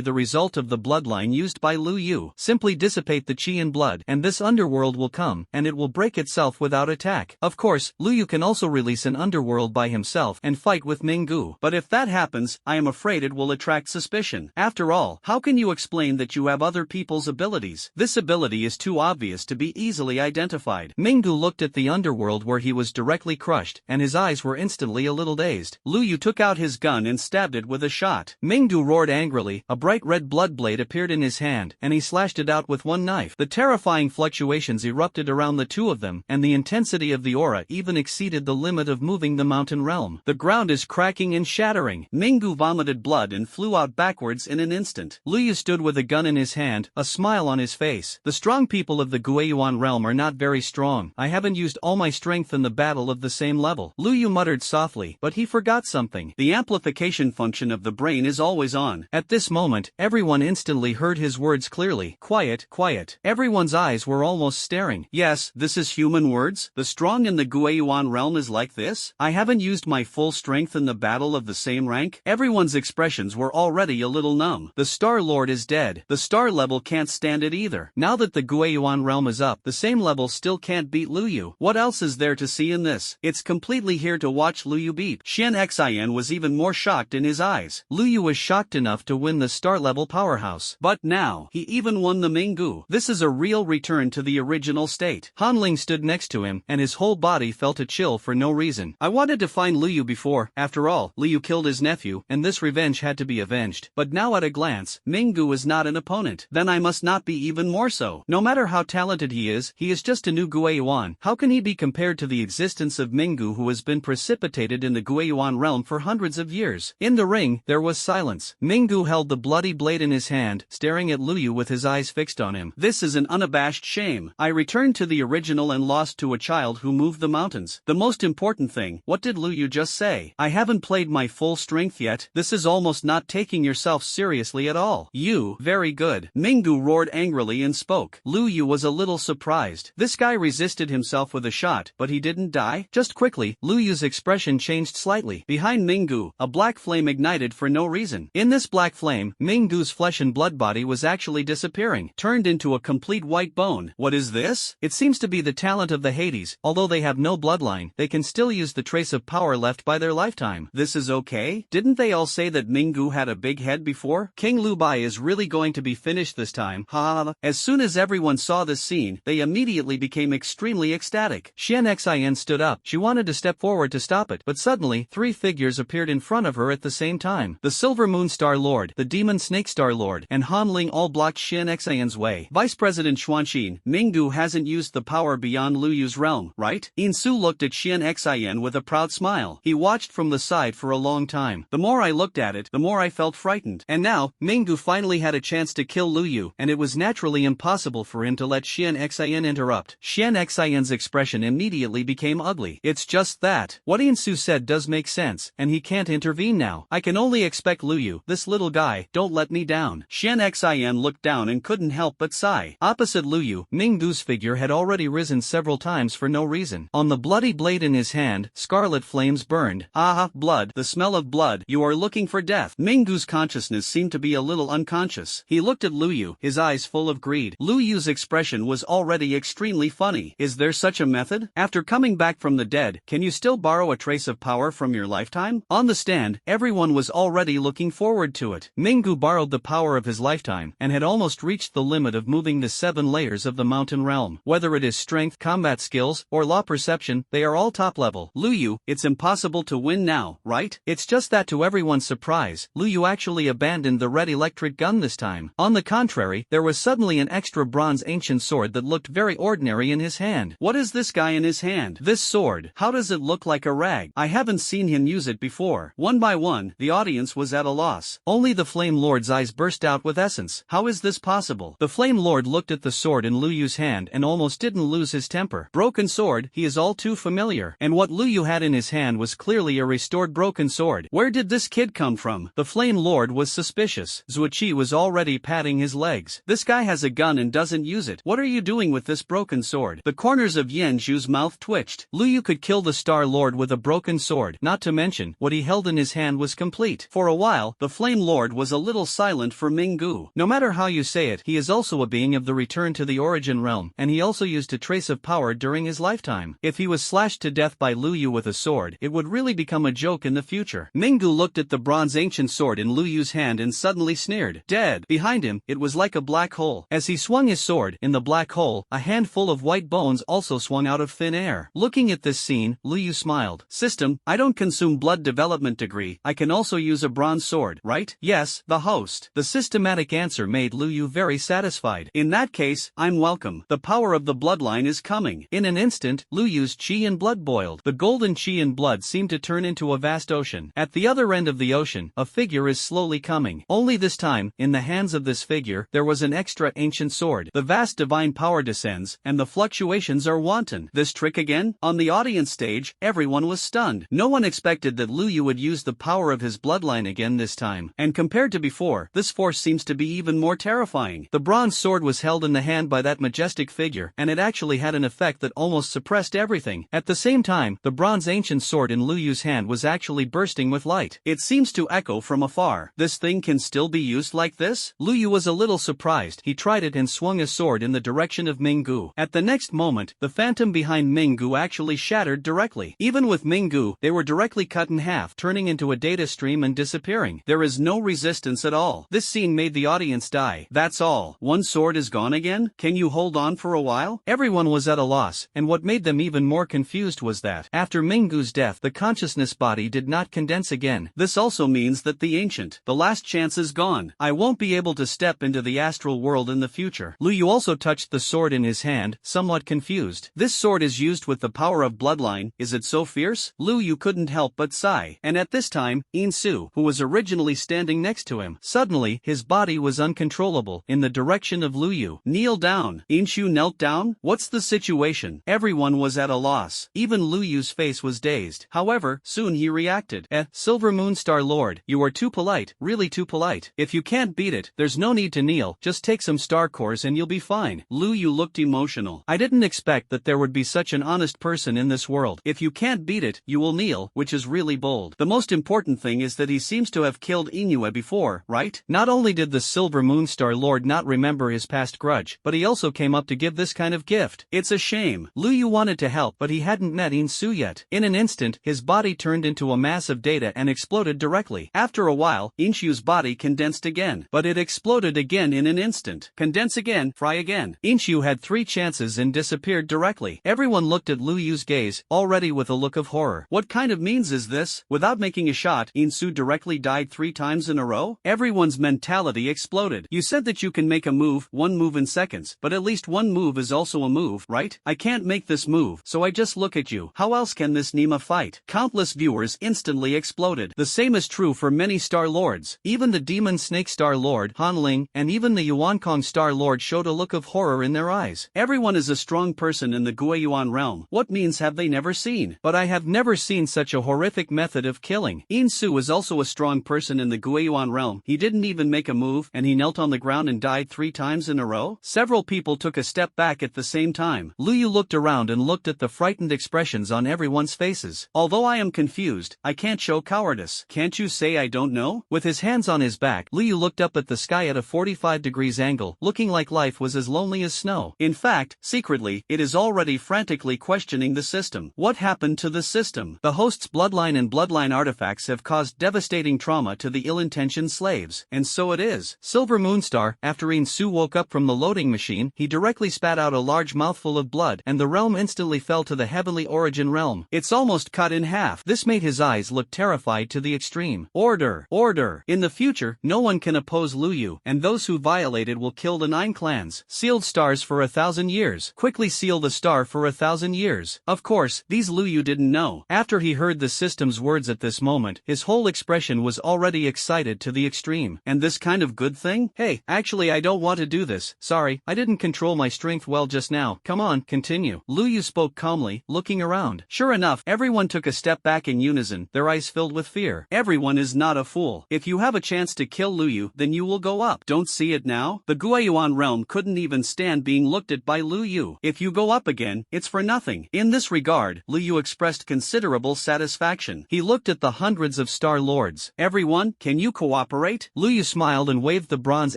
the result of the bloodline used by Lu Yu. Simply dissipate the chi and blood, and this underworld will come, and it will break itself without attack. Of course, Lu Yu can also release an underworld by himself and fight with Minggu. But if that happens, I am afraid it will attract suspicion. After all, how can you explain that you have other people's abilities? This ability is too obvious to be easily identified. Minggu looked at the underworld where he was directly crushed, and his eyes were instantly a little dazed. Lu Yu took out his gun and stabbed it with a shot. Minggu roared angrily. A bright red blood blade appeared in his hand, and he slashed it out with one knife. The terrifying fluctuations erupted around the two of them, and the intensity of the aura even exceeded the limit of moving the mountain realm. The ground is cracking and shattering. Minggu vomited blood and flew out backwards in an instant. Lu Yu stood with a gun in his hand, a smile on his face. The strong people of the Guiyuan realm are not very strong. I haven't used all my strength in the battle of the same level. Lu Yu muttered softly, but he forgot something. The amplification function of the brain is always on. At this moment, everyone instantly heard his words clearly. Quiet, quiet. Everyone's eyes were almost staring. Yes, this is human words? The strong in the Guiyuan realm is like this? I haven't used my full strength in the battle of the same rank? Everyone's expressions were already a little numb. The Star Lord is dead. The Star Level can't stand it either. Now that the Guiyuan realm realm is up, the same level still can't beat Lu Yu. What else is there to see in this? It's completely here to watch Lu Yu beat. Xian Xian was even more shocked in his eyes. Lu Yu was shocked enough to win the star level powerhouse. But now, he even won the Minggu. This is a real return to the original state. Han Ling stood next to him, and his whole body felt a chill for no reason. I wanted to find Lu Yu before, after all, Lu Yu killed his nephew, and this revenge had to be avenged. But now at a glance, Minggu is not an opponent. Then I must not be even more so. No matter how talented he is just a new Guiyuan. How can he be compared to the existence of Minggu, who has been precipitated in the Guiyuan realm for hundreds of years? In the ring, there was silence. Minggu held the bloody blade in his hand, staring at Lu Yu with his eyes fixed on him. This is an unabashed shame. I returned to the original and lost to a child who moved the mountains. The most important thing, what did Lu Yu just say? I haven't played my full strength yet. This is almost not taking yourself seriously at all. You, very good. Minggu roared angrily and spoke. Lu Yu was a little surprised. This guy resisted himself with a shot, but he didn't die? Just quickly, Lu Yu's expression changed slightly. Behind Minggu, a black flame ignited for no reason. In this black flame, Minggu's flesh and blood body was actually disappearing, turned into a complete white bone. What is this? It seems to be the talent of the Hades. Although they have no bloodline, they can still use the trace of power left by their lifetime. This is okay? Didn't they all say that Minggu had a big head before? King Lu Bai is really going to be finished this time. Ha! As soon as everyone saw this scene, they immediately became extremely ecstatic. Xian Xian stood up. She wanted to step forward to stop it, but suddenly, three figures appeared in front of her at the same time. The Silver Moon Star Lord, the Demon Snake Star Lord, and Han Ling all blocked Xian Xian's way. Vice President Xuanxin, Minggu hasn't used the power beyond Lu Yu's realm, right? In Su looked at Xian Xian with a proud smile. He watched from the side for a long time. The more I looked at it, the more I felt frightened. And now, Minggu finally had a chance to kill Lu Yu, and it was naturally impossible for him to let Xian Xian interrupt. Xian Xian's expression immediately became ugly. It's just that. What Insu said does make sense, and he can't intervene now. I can only expect Lu Yu, this little guy, don't let me down. Xian Xian looked down and couldn't help but sigh. Opposite Lu Yu, Minggu's figure had already risen several times for no reason. On the bloody blade in his hand, scarlet flames burned. Ah, blood, the smell of blood. You are looking for death. Minggu's consciousness seemed to be a little unconscious. He looked at Lu Yu, his eyes full of greed. Lu Yu's expression was already extremely funny. Is there such a method? After coming back from the dead, can you still borrow a trace of power from your lifetime? On the stand, everyone was already looking forward to it. Minggu borrowed the power of his lifetime, and had almost reached the limit of moving the 7 layers of the mountain realm. Whether it is strength, combat skills, or law perception, they are all top level. Lu Yu, it's impossible to win now, right? It's just that to everyone's surprise, Lu Yu actually abandoned the red electric gun this time. On the contrary, there was suddenly an extra bronze ancient sword that looked very ordinary in his hand. What is this guy in his hand? This sword, how does it look like a rag? I haven't seen him use it before. One by one, the audience was at a loss. Only the Flame Lord's eyes burst out with essence. How is this possible? The Flame Lord looked at the sword in Lu Yu's hand and almost didn't lose his temper. Broken sword, he is all too familiar. And what Lu Yu had in his hand was clearly a restored broken sword. Where did this kid come from? The Flame Lord was suspicious. Zuoqi was already patting his legs. This guy has a gun and doesn't use it. What are you doing with this broken sword? The corners of Yanzhu's mouth twitched. Lu Yu could kill the Star Lord with a broken sword. Not to mention, what he held in his hand was complete. For a while, the Flame Lord was a little silent for Minggu. No matter how you say it, he is also a being of the return to the origin realm, and he also used a trace of power during his lifetime. If he was slashed to death by Lu Yu with a sword, it would really become a joke in the future. Minggu looked at the bronze ancient sword in Lu Yu's hand and suddenly sneered. Dead. Behind him, it was like a black hole. As he swung his sword, in the black hole, a handful of white bones also swung out of thin air. Looking at this scene, Lu Yu smiled. System, I don't consume blood development degree, I can also use a bronze sword, right? Yes, the host. The systematic answer made Lu Yu very satisfied. In that case, I'm welcome. The power of the bloodline is coming. In an instant, Lu Yu's chi and blood boiled. The golden chi and blood seemed to turn into a vast ocean. At the other end of the ocean, a figure is slowly coming. Only this time, in the hands of this figure, there was an extra ancient sword. The vast divine power descends, and the fluctuations are wanton. This trick again? On the audience stage, everyone was stunned. No one expected that Lu Yu would use the power of his bloodline again this time. And compared to before, this force seems to be even more terrifying. The bronze sword was held in the hand by that majestic figure, and it actually had an effect that almost suppressed everything. At the same time, the bronze ancient sword in Lu Yu's hand was actually bursting with light. It seems to echo from afar. This thing can still be used like this? Lu Yu was a little surprised. He tried it and swung his sword in the direction of Minggu. At the next moment, the phantom behind Minggu actually shattered directly. Even with Minggu, they were directly cut in half, turning into a data stream and disappearing. There is no resistance at all. This scene made the audience die. That's all. One sword is gone again? Can you hold on for a while? Everyone was at a loss, and what made them even more confused was that, after Minggu's death, the consciousness body did not condense again. This also means that the last chance is gone. I won't be able to step into the astral world in the future. Lu Yu also touched the sword in his hand, somewhat confused. This sword is used with the power of bloodline. Is it so fierce? Lu Yu couldn't help but sigh. And at this time, Insu, who was originally standing next to him, suddenly, his body was uncontrollable, in the direction of Lu Yu. Kneel down. Inshu knelt down? What's the situation? Everyone was at a loss. Even Lu Yu's face was dazed. However, soon he reacted. Silver Moon Star Lord, you are too polite, really too polite. If you can't beat it, there's no need to kneel, just take some star cores and you'll be fine. Lu Yu looked emotional. I didn't expect that there would be such an honest person in this world. If you can't beat it, you will kneel, which is really bold. The most important thing is that he seems to have killed Inoue before, right? Not only did the Silver Moon Star Lord not remember his past grudge, but he also came up to give this kind of gift. It's a shame. Lu Yu wanted to help, but he hadn't met Insu yet. In an instant, his body turned into a mass of data and exploded directly. After a while, Inshu's body condensed again, but it exploded again in an instant. Condense again, fry again. Inshu had 3 chances and disappeared directly. Everyone looked at Lu Yu's gaze, already with a look of horror. What kind of means is this? Without making a shot, Insu directly died 3 times in a row? Everyone's mentality exploded. You said that you can make a move, 1 move in seconds, but at least 1 move is also a move, right? I can't make this move, so I just look at you. How else can this Nima fight? Countless viewers instantly exploded. The same is true for many Star Lords. Even the Demon Snake Star Lord, Han Ling, and even the Yuankong Star Lord showed a look of horror in their eyes. Everyone is a strong person in the Guiyuan realm. What means have they never seen? But I have never seen such a horrific method of killing. Insu is also a strong person in the Guiyuan realm. He didn't even make a move, and he knelt on the ground and died 3 times in a row? Several people took a step back at the same time. Lu Yu looked around and looked at the frightened expressions on everyone's faces. Although I am confused, I can't show cowardice. Can't you say I don't know? With his hands on his back, Lu Yu looked up at the sky at a 45 degrees angle, looking like life was as lonely as snow. In fact, secretly, it is already frantically questioning the system. What happened to the system? The host's bloodline and bloodline artifacts have caused devastating trauma to the ill-intentioned slaves, and so it is. Silver Moonstar, after Insu woke up from the loading machine, he directly spat out a large mouthful of blood, and the realm instantly fell to the heavenly origin realm. It's almost cut in half. This made his eyes look terrified to the extreme. Order! Order! In the future, no one can oppose Lu Yu, and those who violate it will kill the 9 clans. Sealed stars for 1,000 years. Quickly seal the star for 1,000 years. Of course, these Lu Yu didn't know. After he heard the system's words at this moment, his whole expression was already excited to the extreme. And this kind of good thing? Hey, actually I don't want to do this. Sorry, I didn't control my strength well just now. Come on, continue. Lu Yu spoke calmly, looking around. Sure enough, everyone took a step back in unison, their eyes filled with fear. Everyone is not a fool. If you have a chance to kill Lu Yu, then you will go up. Don't see it now? The Guiyuan realm couldn't even stand being looked at by Lu Yu. If you go up again, it's for nothing. In this regard, Lu Yu expressed considerable satisfaction. He looked at the hundreds of Star Lords. Everyone, can you cooperate? Lu Yu smiled and waved the bronze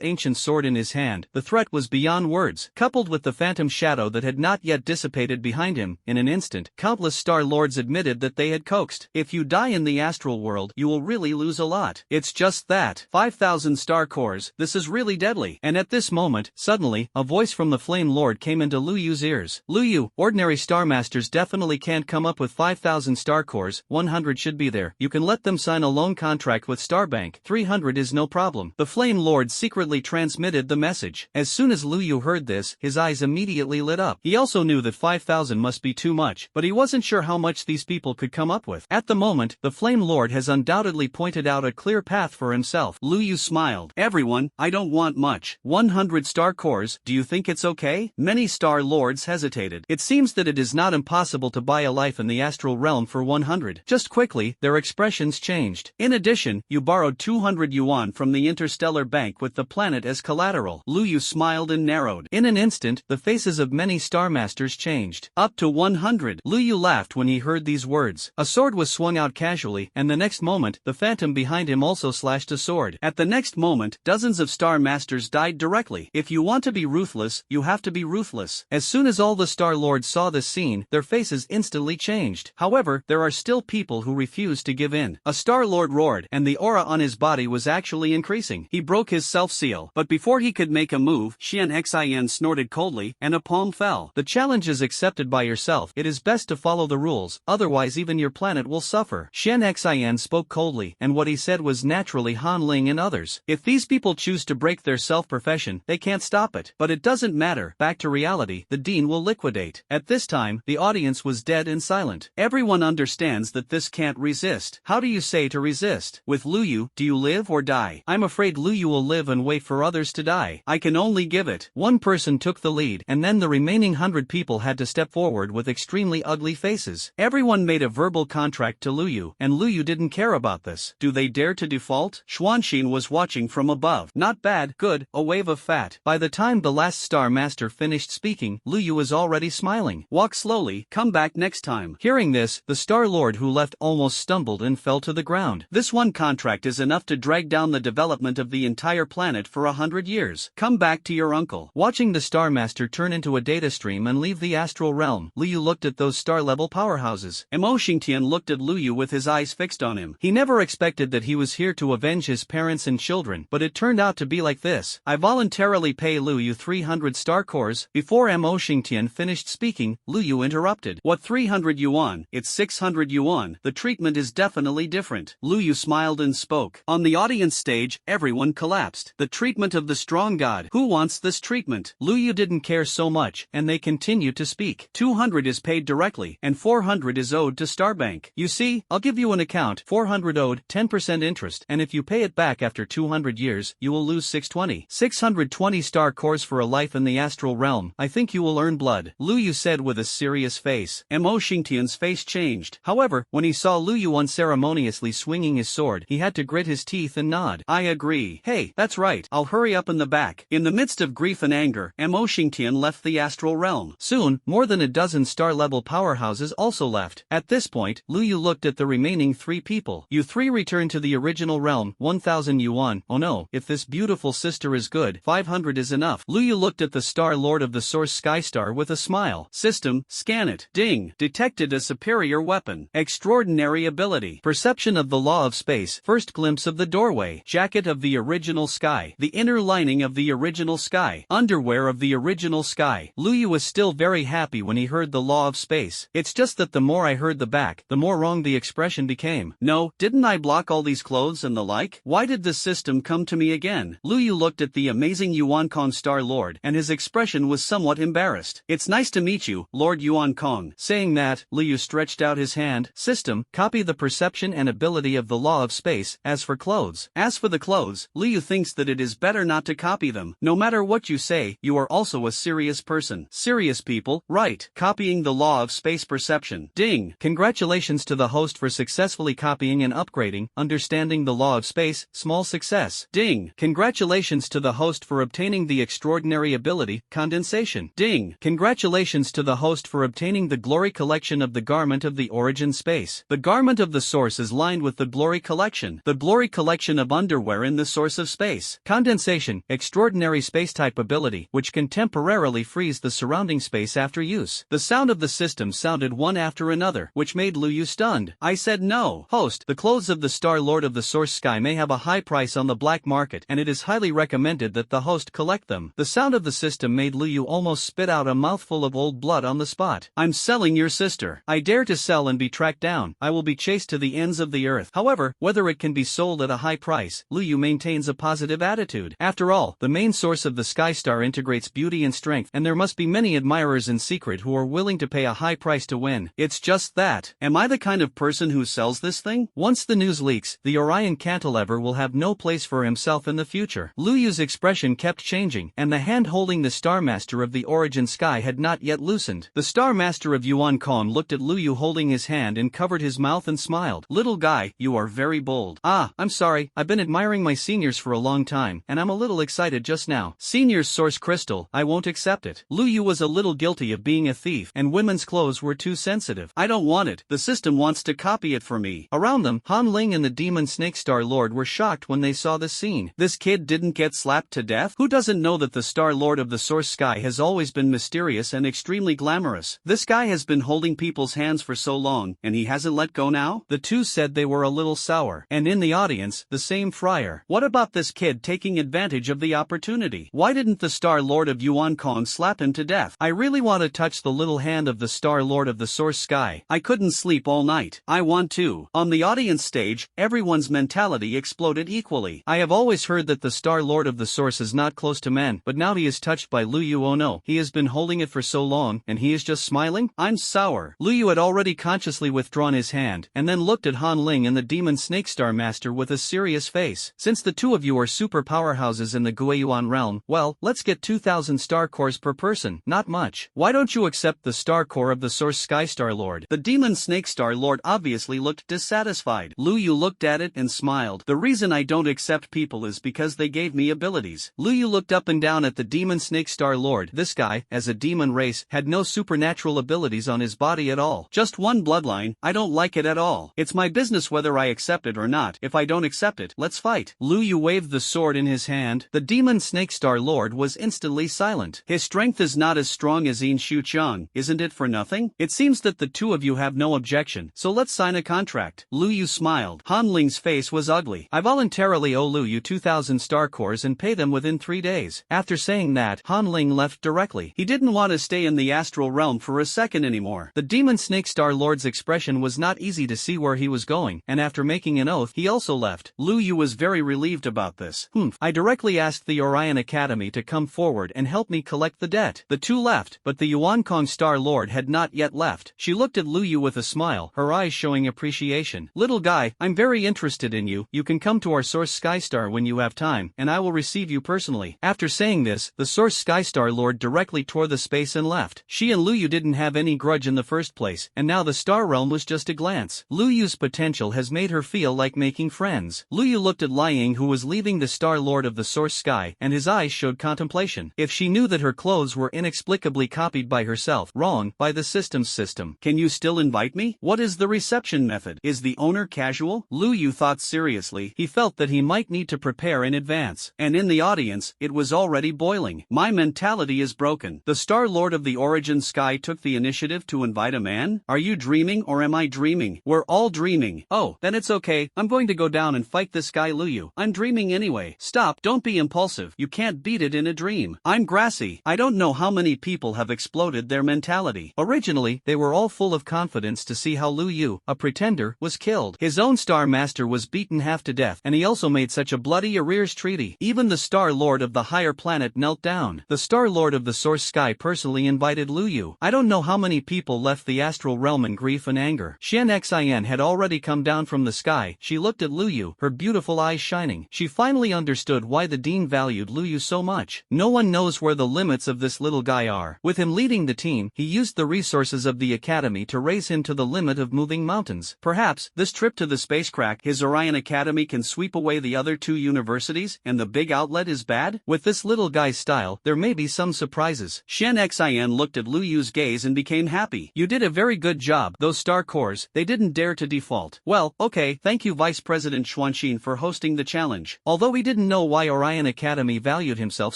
ancient sword in his hand. The threat was beyond words. Coupled with the phantom shadow that had not yet dissipated behind him, in an instant, countless Star Lords admitted that they had coaxed. If you die in the astral world, you will really lose a lot. It's just that. 5,000 star cores, this is really deadly. And at this moment, suddenly, a voice from the Flame Lord came into Lu Yu's ears. Lu Yu, ordinary Star Masters definitely can't come up with 5,000 star cores, 100 should be there. You can let them sign a loan contract with Starbank, 300 is no problem. The Flame Lord secretly transmitted the message. As soon as Lu Yu heard this, his eyes immediately lit up. He also knew that 5,000 must be too much, but he wasn't sure how much these people could come up with. At the moment, the Flame Lord has undoubtedly pointed out a clear path for himself. Lu Yu smiled. Everyone, I don't want much. 100 star cores, do you think it's okay? Many Star Lords hesitated. It seems that it is not impossible to buy a life in the astral realm for 100. Just quickly, their expressions changed. In addition, you borrowed 200 yuan from the Interstellar Bank with the planet as collateral. Lu Yu smiled and narrowed. In an instant, the faces of many Star Masters changed. Up to 100. Lu Yu laughed when he heard these words. A sword was swung out casually, and the next moment, the phantom behind him also slashed a sword. At the next moment, dozens of Star Masters died directly. If you want to be ruthless, ruthless, you have to be ruthless. As soon as all the Star Lords saw this scene, their faces instantly changed. However, there are still people who refuse to give in. A Star Lord roared, and the aura on his body was actually increasing. He broke his self-seal, but before he could make a move, Xian Xin snorted coldly, and a palm fell. The challenge is accepted by yourself. It is best to follow the rules, otherwise even your planet will suffer. Xian Xin spoke coldly, and what he said was naturally Han Ling and others. If these people choose to break their self-profession, they can't stop it. But it doesn't matter. Back to reality, the Dean will liquidate. At this time, the audience was dead and silent. Everyone understands that this can't resist. How do you say to resist? With Lu Yu, do you live or die? I'm afraid Lu Yu will live and wait for others to die. I can only give it. One person took the lead, and then the remaining 100 people had to step forward with extremely ugly faces. Everyone made a verbal contract to Lu Yu, and Lu Yu didn't care about this. Do they dare to default? Xuanxin was watching from above. Not bad, good, a wave of fat. By the time the last Star Master finished speaking, Lu Yu was already smiling. Walk slowly, come back next time. Hearing this, the Star Lord who left almost stumbled and fell to the ground. This one contract is enough to drag down the development of the entire planet for 100 years. Come back to your uncle. Watching the Star Master turn into a data stream and leave the astral realm, Lu Yu looked at those star-level powerhouses. Mo Xingtian looked at Lu Yu with his eyes fixed on him. He never expected that he was here to avenge his parents and children, but it turned out to be like this. I voluntarily pay Lu Yu 300 star cores. Before Mo Xingtian finished speaking, Lu Yu interrupted. What 300 yuan? It's 600 yuan. The treatment is definitely different. Lu Yu smiled and spoke. On the audience stage, everyone collapsed. The treatment of the strong god. Who wants this treatment? Lu Yu didn't care so much, and they continued to speak. 200 is paid directly, and 400 is owed to Starbank. You see, I'll give you an account. 400 owed, 10% interest, and if you pay it back after 200 years, you will lose 620. 620 star cores for a life in the astral realm. I think you will earn blood. Lu Yu said with a serious face. Mo Xingtian's face changed. However, when he saw Lu Yu unceremoniously swinging his sword, he had to grit his teeth and nod. I agree. Hey, that's right. I'll hurry up in the back. In the midst of grief and anger, Mo Xingtian left the astral realm. Soon, more than a dozen star-level powerhouses also left. At this point, Lu Yu looked at the remaining 3 people. You 3 return to the original realm, 1,000 yuan. Oh no, if this beautiful sister is good, 500 is enough. Lu Yu looked at the Star Lord of the Source Sky Star with a smile. System, scan it. Ding. Detected a superior weapon. Extraordinary ability. Perception of the law of space. First glimpse of the doorway. Jacket of the original sky. The inner lining of the original sky. Underwear of the original sky. Lu Yu was still very happy when he heard the law of space. It's just that the more I heard the back, the more wrong the expression became. No, didn't I block all these clothes and the like? Why did this system come to me again? Lu Yu looked at the amazing Yuan Kong Star Lord, and his expression was somewhat embarrassed. It's nice to meet you, Lord Yuan Kong. Saying that, Lu Yu stretched out his hand. System, copy the perception and ability of the law of space. As for clothes. As for the clothes, Lu Yu thinks that it is better not to copy them. No matter what you say, you are also a serious person. Serious people, right. Copying the law of space perception. Ding. Congratulations to the host for successfully copying and upgrading, understanding the law of space, small success. Ding. Congratulations to the host for obtaining the extraordinary ability, condensation. Ding. Congratulations to the host for obtaining the glory collection of the garment of the origin space. The garment of the source is lined with the glory collection. The glory collection of underwear in the source of space. Condensation, extraordinary space-type ability, which can temporarily freeze the surrounding space after use. The sound of the system sounded one after another, which made Lu Yu stunned. I said no. Host, the clothes of the Star Lord of the Source Sky may have a high price on the black market, and it is highly recommended that the host collect them. The sound of the system made Lu Yu almost spit out a mouthful of old blood on the spot. I'm selling your sister. I dare to sell and be tracked down. I will be chased to the ends of the earth. However, whether it can be sold at a high price, Lu Yu maintains a positive attitude. After all, the main source of the Sky Star integrates beauty and strength, and there must be many admirers in secret who are willing to pay a high price to win. It's just that. Am I the kind of person who sells this thing? Once the news leaks, the Orion Cantilever will have no place for himself in the future. Lu Yu's expression kept changing, and the hand holding the Star Master of the Origin Sky had not yet loosened. The Star Master of Yuan Kong looked at Lu Yu holding his hand and covered his mouth and smiled. Little guy, you are very bold. Ah, I'm sorry, I've been admiring my seniors for a long time, and I'm a little excited just now. Senior's source crystal, I won't accept it. Lu Yu was a little guilty of being a thief, and women's clothes were too sensitive. I don't want it. The system wants to copy it for me. Around them, Han Ling and the Demon Snake Star Lord were shocked when they saw this scene. This kid didn't get slapped to death? Who doesn't know that the Star Lord of the Source Sky has always been mysterious and extremely glamorous. This guy has been holding people's hands for so long, and he hasn't let go now? The two said they were a little sour. And in the audience, the same friar. What about this kid taking advantage of the opportunity? Why didn't the Star Lord of Yuan Kong slap him to death? I really want to touch the little hand of the Star Lord of the Source Sky. I couldn't sleep all night. I want to. On the audience stage, everyone's mentality exploded equally. I have always heard that the Star Lord of the Source is not close to men, but now he is touched by Lu Yu. Oh no, he has been holding it for so long, and he is just smiling? I'm sour. Lu Yu had already consciously withdrawn his hand, and then looked at Han Ling and the Demon Snake Star Master with a serious face. Since the two of you are super powerhouses in the Guiyuan realm, well, let's get 2,000 star cores per person. Not much. Why don't you accept the star core of the Source Sky Star Lord? The Demon Snake Star Lord obviously looked dissatisfied. Lu Yu looked at it and smiled. The reason I don't accept people is because they gave me abilities. Lu Yu looked up and down at the Demon Snake Star Lord. This guy, as a demon race, had no supernatural abilities on his body at all. Just one bloodline. I don't like it at all. It's my business whether I accept it or not. If I don't accept it, let's fight. Lu Yu waved the sword in his hand. The Demon Snake Star Lord was instantly silent. His strength is not as strong as Yin Shu Chang, isn't it for nothing? It seems that the two of you have no objection, so let's sign a contract. Lu Yu smiled. Han Ling's face was ugly. I voluntarily owe Lu Yu 2,000 star cores and pay them within 3 days. After saying that, Han Ling left directly. He didn't want to stay in the astral realm for a second anymore. The Demon Snake Star Lord's expression was not easy to see where he was going, and after making an oath, he also left. Lu Yu was very relieved about this. I directly asked the Orion Academy to come forward and help me collect the debt. The two left, but the Yuan Kong Star Lord had not yet left. She looked at Lu Yu with a smile, her eyes showing appreciation. Little guy, I'm very interested in you. You can come to our Source Sky Star when you have time, and I will receive you personally. After saying this, the Source Sky Star Lord directly tore the space and left. She and Lu Yu didn't have any grudge in the first place, and now the Star Realm was just a glance. Lu Yu's potential has made her feel like making friends. Lu Yu looked at Liang, who was leaving the Star Lord of the Source Sky, and his eyes showed contemplation. If she knew that her clothes were inexplicably copied by herself, wrong, by the system's system. Can you still invite me? What is the reception method? Is the owner casual? Lu Yu thought seriously. He felt that he might need to prepare in advance. And in the audience, it was already boiling. My mentality is broken. The Star Lord of the Origin Sky took the initiative to invite a man? Are you dreaming or am I dreaming? We're all dreaming. Oh, then it's okay. I'm going to go down and fight this guy Lu Yu. I'm dreaming anyway. Stop, don't be impulsive. You can't beat it in a dream. I'm grassy. I don't know how many people have exploded their mentality. Originally, they were all full of confidence to see how Lu Yu, a pretender, was killed. His own Star Master was beaten half to death, and he also made such a bloody arrears treaty. Even the Star Lord of the higher planet knelt down. The Star Lord of the Source Sky personally invited Lu Yu. I don't know how many people left the astral realm in grief and anger. Xian Xin had already come down from the sky. She looked at Lu Yu, her beautiful eyes shining. She finally understood why the dean valued Lu Yu so much. No one knows where the limits of this little guy are. With him leading the team, he used the resources of the academy to raise him to the limit of moving mountains. Perhaps, this trip to the spacecraft, his Orion Academy can sweep away the other two universities, and the big outlet is bad? With this little guy's style, there may be some surprises. Xian Xin looked at Lu Yu's gaze and became happy. You did a very good job. Those star cores, they didn't dare to default. Well, okay, thank you Vice President Xuanxin for hosting the challenge. Although he didn't know why Orion Academy valued himself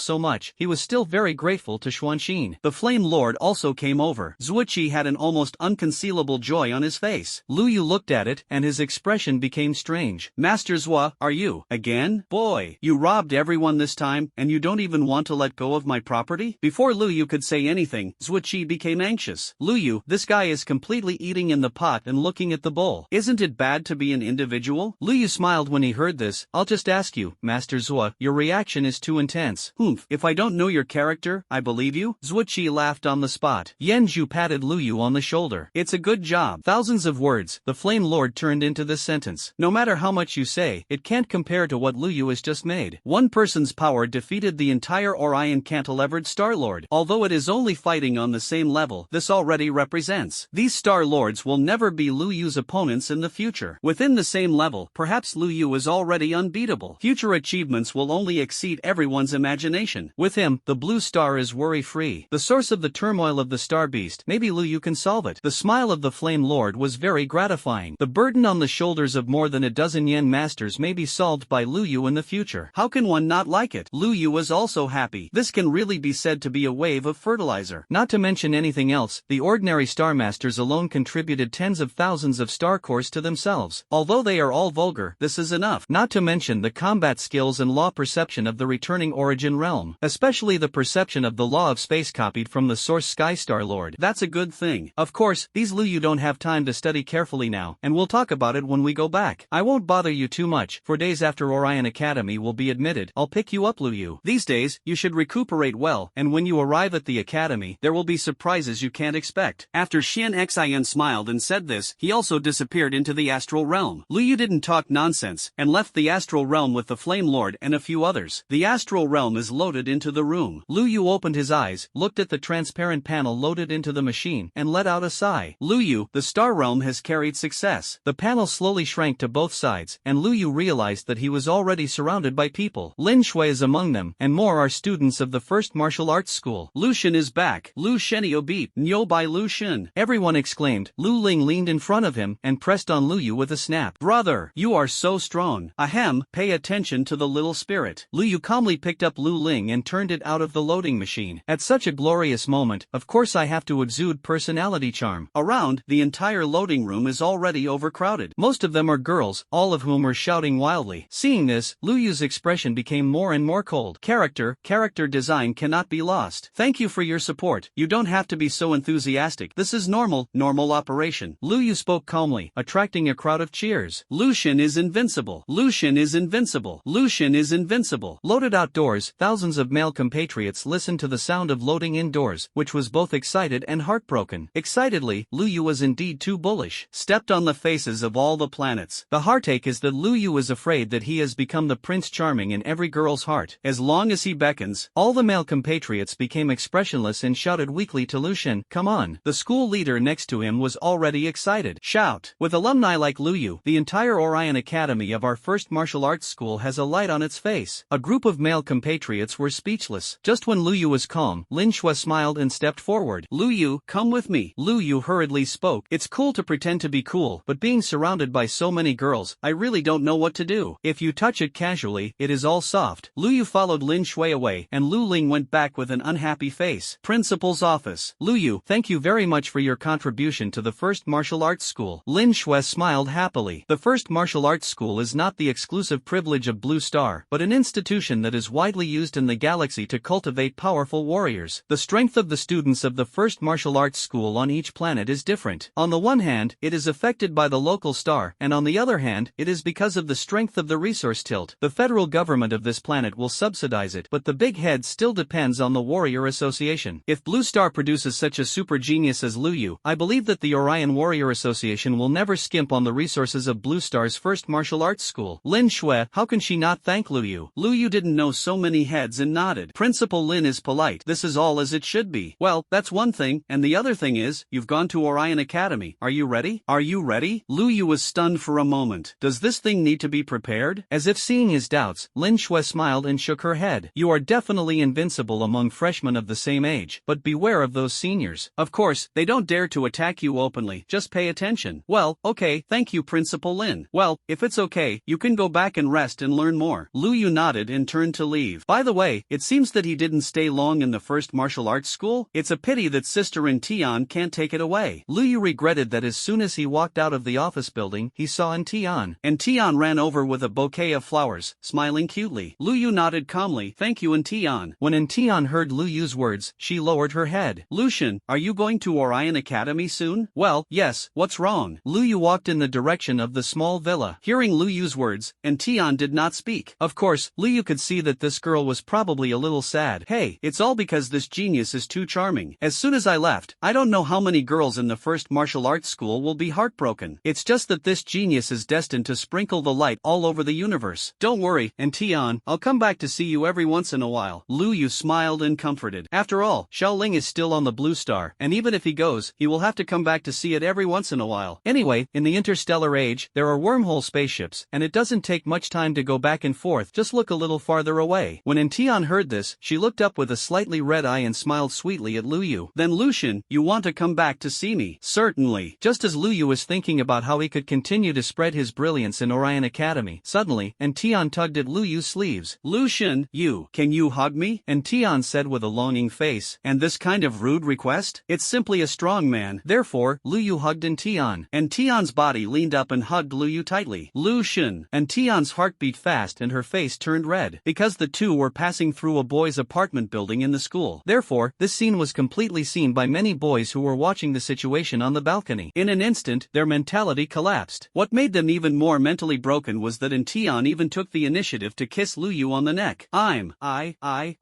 so much, he was still very grateful to Xuanxin. The Flame Lord also came over. Zuiqi had an almost unconcealable joy on his face. Lu Yu looked at it, and his expression became strange. Master Zua, are you, again? Boy, you robbed everyone this time, and you don't even want to let go of my property? Before Lu Yu could say anything, Zuiqi became anxious. Lu Yu, this guy is completely eating in the pot and looking at the bowl. Isn't it bad to be an individual? Lu Yu smiled when he heard this. I'll just ask you, Master Zua, your reaction is too intense. If I don't know your character, I believe you? Zuiqi laughed on the spot. Yan Zhu patted Lu Yu on the shoulder. It's a good job. Thousands of words, the Flame Lord turned into this sentence. No matter how much you say, it can't compare to what Lu Yu has just made. One person's power defeated the entire Orion cantilevered Star Lord. Although it is only fighting on the same level, this already represents. These Star Lords will never be Lu Yu's opponents in the future. Within the same level, perhaps Lu Yu is already unbeatable. Future achievements will only exceed everyone's imagination. With him, the blue star is worry-free. The source of the turmoil of the Star Beast, maybe Lu Yu can solve it. The smile of the Flame Lord was very gratifying. The burden on the shoulders of more than a dozen Yen masters may be solved by Lu Yu in the future. How can one not like it? Lu Yu was also happy. happy. This can really be said to be a wave of fertilizer. Not to mention anything else, the ordinary Star Masters alone contributed tens of thousands of star cores to themselves. Although they are all vulgar, this is enough. Not to mention the combat skills and law perception of the returning Origin realm. Especially the perception of the law of space copied from the source Sky Star Lord. That's a good thing. Of course, these Luyu don't have time to study carefully now, and we'll talk about it when we go back. I won't bother you too much, for days after Orion Academy will be admitted, I'll pick you up Luyu. These days, you should recuperate well, and when you arrive at the academy, there will be surprises you can't expect. After Xian Xin smiled and said this, he also disappeared into the astral realm. Luyu didn't talk nonsense, and left the astral realm with the Flame Lord and a few others. The astral realm is loaded into the room. Luyu opened his eyes, looked at the transparent panel loaded into the machine, and let out a sigh. Luyu, the star realm has carried success. The panel slowly shrank to both sides, and Luyu realized that he was already surrounded by people. Lin Shui is among them, and more are students of the first martial arts school. Lu Shen is back. Lu Shenio beat. Nyo by Lu Shen. Everyone exclaimed. Lu Ling leaned in front of him and pressed on Luyu with a snap. Brother, you are so strong. Ahem, pay attention to the little spirit. Luyu calmly picked up Lu Ling and turned it out of the loading machine. At such a glorious moment, of course I have to exude personality charm. Around, the entire loading room is already overcrowded. Most of them are girls, all of whom are shouting wildly. Seeing this, Luyu's expression became more and more cold. Character design cannot be lost. Thank you for your support. You don't have to be so enthusiastic. This is normal operation. Luyu spoke calmly, attracting a crowd of cheers. Lu Shen is invincible. Lu Shen is invincible. Lu Shen is invincible. Loaded outdoors, thousands of male compatriots listened to the sound of loading indoors, which was both excited and heartbroken. Excitedly, Luyu was indeed too bullish. Stepped on the faces of all the planets. The heartache is that Luyu is afraid that he has become the Prince Charming in every girl's heart. As long as he beckons, all the male compatriots became expressionless and shouted weakly to Lu Shen, "Come on." The school leader next to him was already excited. Shout. With alumni like Luyu, the entire Orion Academy of our first martial arts school has a light on its face. A group of male compatriots were speechless. Just when Luyu was calm, Lin Shui smiled and stepped forward. Luyu, come with me. Luyu hurriedly spoke. It's cool to pretend to be cool, but being surrounded by so many girls, I really don't know what to do. If you touch it casually, it is all soft. Luyu followed Lin Shui away, and Lu Ling went back with an unhappy face. Principal's office. Luyu, thank you very much for your contribution to the first martial arts school. Lin Shui smiled happily. The first martial arts school is not the exclusive privilege of Blue Star, but an institution that is widely used in the galaxy to cultivate powerful warriors. The strength of the students of the first martial arts school on each planet is different. On the one hand, it is affected by the local star, and on the other hand, it is because of the strength of the resource tilt. The federal government of this planet will subsidize it, but the big head still depends on the Warrior Association. If Blue Star produces such a super genius as Luyu, I believe that the Orion Warrior Association will never skimp on the resources of Blue Star's first martial arts school. Lin Shui, how can she not thank Luyu? Luyu didn't know so many heads and nodded. Principal Lin is polite. This is all as it should be. Well, that's one thing, and the other thing is, you've gone to Orion Academy. Are you ready? Are you ready? Luyu was stunned for a moment. Does this thing need to be prepared? As if seeing his doubts, Lin Shui smiled and shook her head. You are definitely invincible among freshmen of the same age, but beware of those seniors. Of course, they don't dare to attack you openly, just pay attention. Well, okay, thank you Principal Lin. Well, if it's okay, you can go back and rest and learn more. Luyu nodded and turned to leave. By the way, it seems that he didn't stay long in the first martial arts school. It's a pity that Sister and Tian can't take it away. Luyu regretted that as soon as he walked out of the office building, he saw Tian. And Tian ran over with a bouquet of flowers, smiling cutely. Luyu nodded calmly, thank you Tian. When Tian heard Luyu's words, she lowered her head. Lu Shen, are you going to Orion Academy soon? Well, yes, what's wrong? Luyu walked in the direction of the small villa. Hearing Luyu's words, Tian did not speak. Of course, Luyu could see that this girl was probably a little sad. Hey, it's all because this genius is too charming. As soon as I left, I don't know how many girls in the first martial arts school will be heartbroken. It's just that this genius is destined to sprinkle the light all over the universe. Don't worry, Tian, I'll come back to see you every once in a while. Luyu smiled and comforted. After all, Xiaoling is still on the Blue Star, and even if he goes, he will have to come back to see it every once in a while. Anyway, in the interstellar age, there are wormhole spaceships, and it doesn't take much time to go back and forth, just look a little farther away. When Tian heard this, she looked up with a slightly red eye and smiled sweetly at Luyu. Then Lu Shen, you want to come back to see me? Certainly. Just as Luyu was thinking about how he could continue to spread his brilliance in Orion Academy, suddenly, Tian tugged at Luyu's sleeves. Lu Shen, can Can you hug me? And Tian said with a longing face. And this kind of rude request? It's simply a strong man. Therefore, Lu Yu hugged in Tian. And Tian's body leaned up and hugged Lu Yu tightly. Lu Shen. And Tian's heart beat fast and her face turned red. Because the two were passing through a boys' apartment building in the school. Therefore, this scene was completely seen by many boys who were watching the situation on the balcony. In an instant, their mentality collapsed. What made them even more mentally broken was that Tian even took the initiative to kiss Lu Yu on the neck.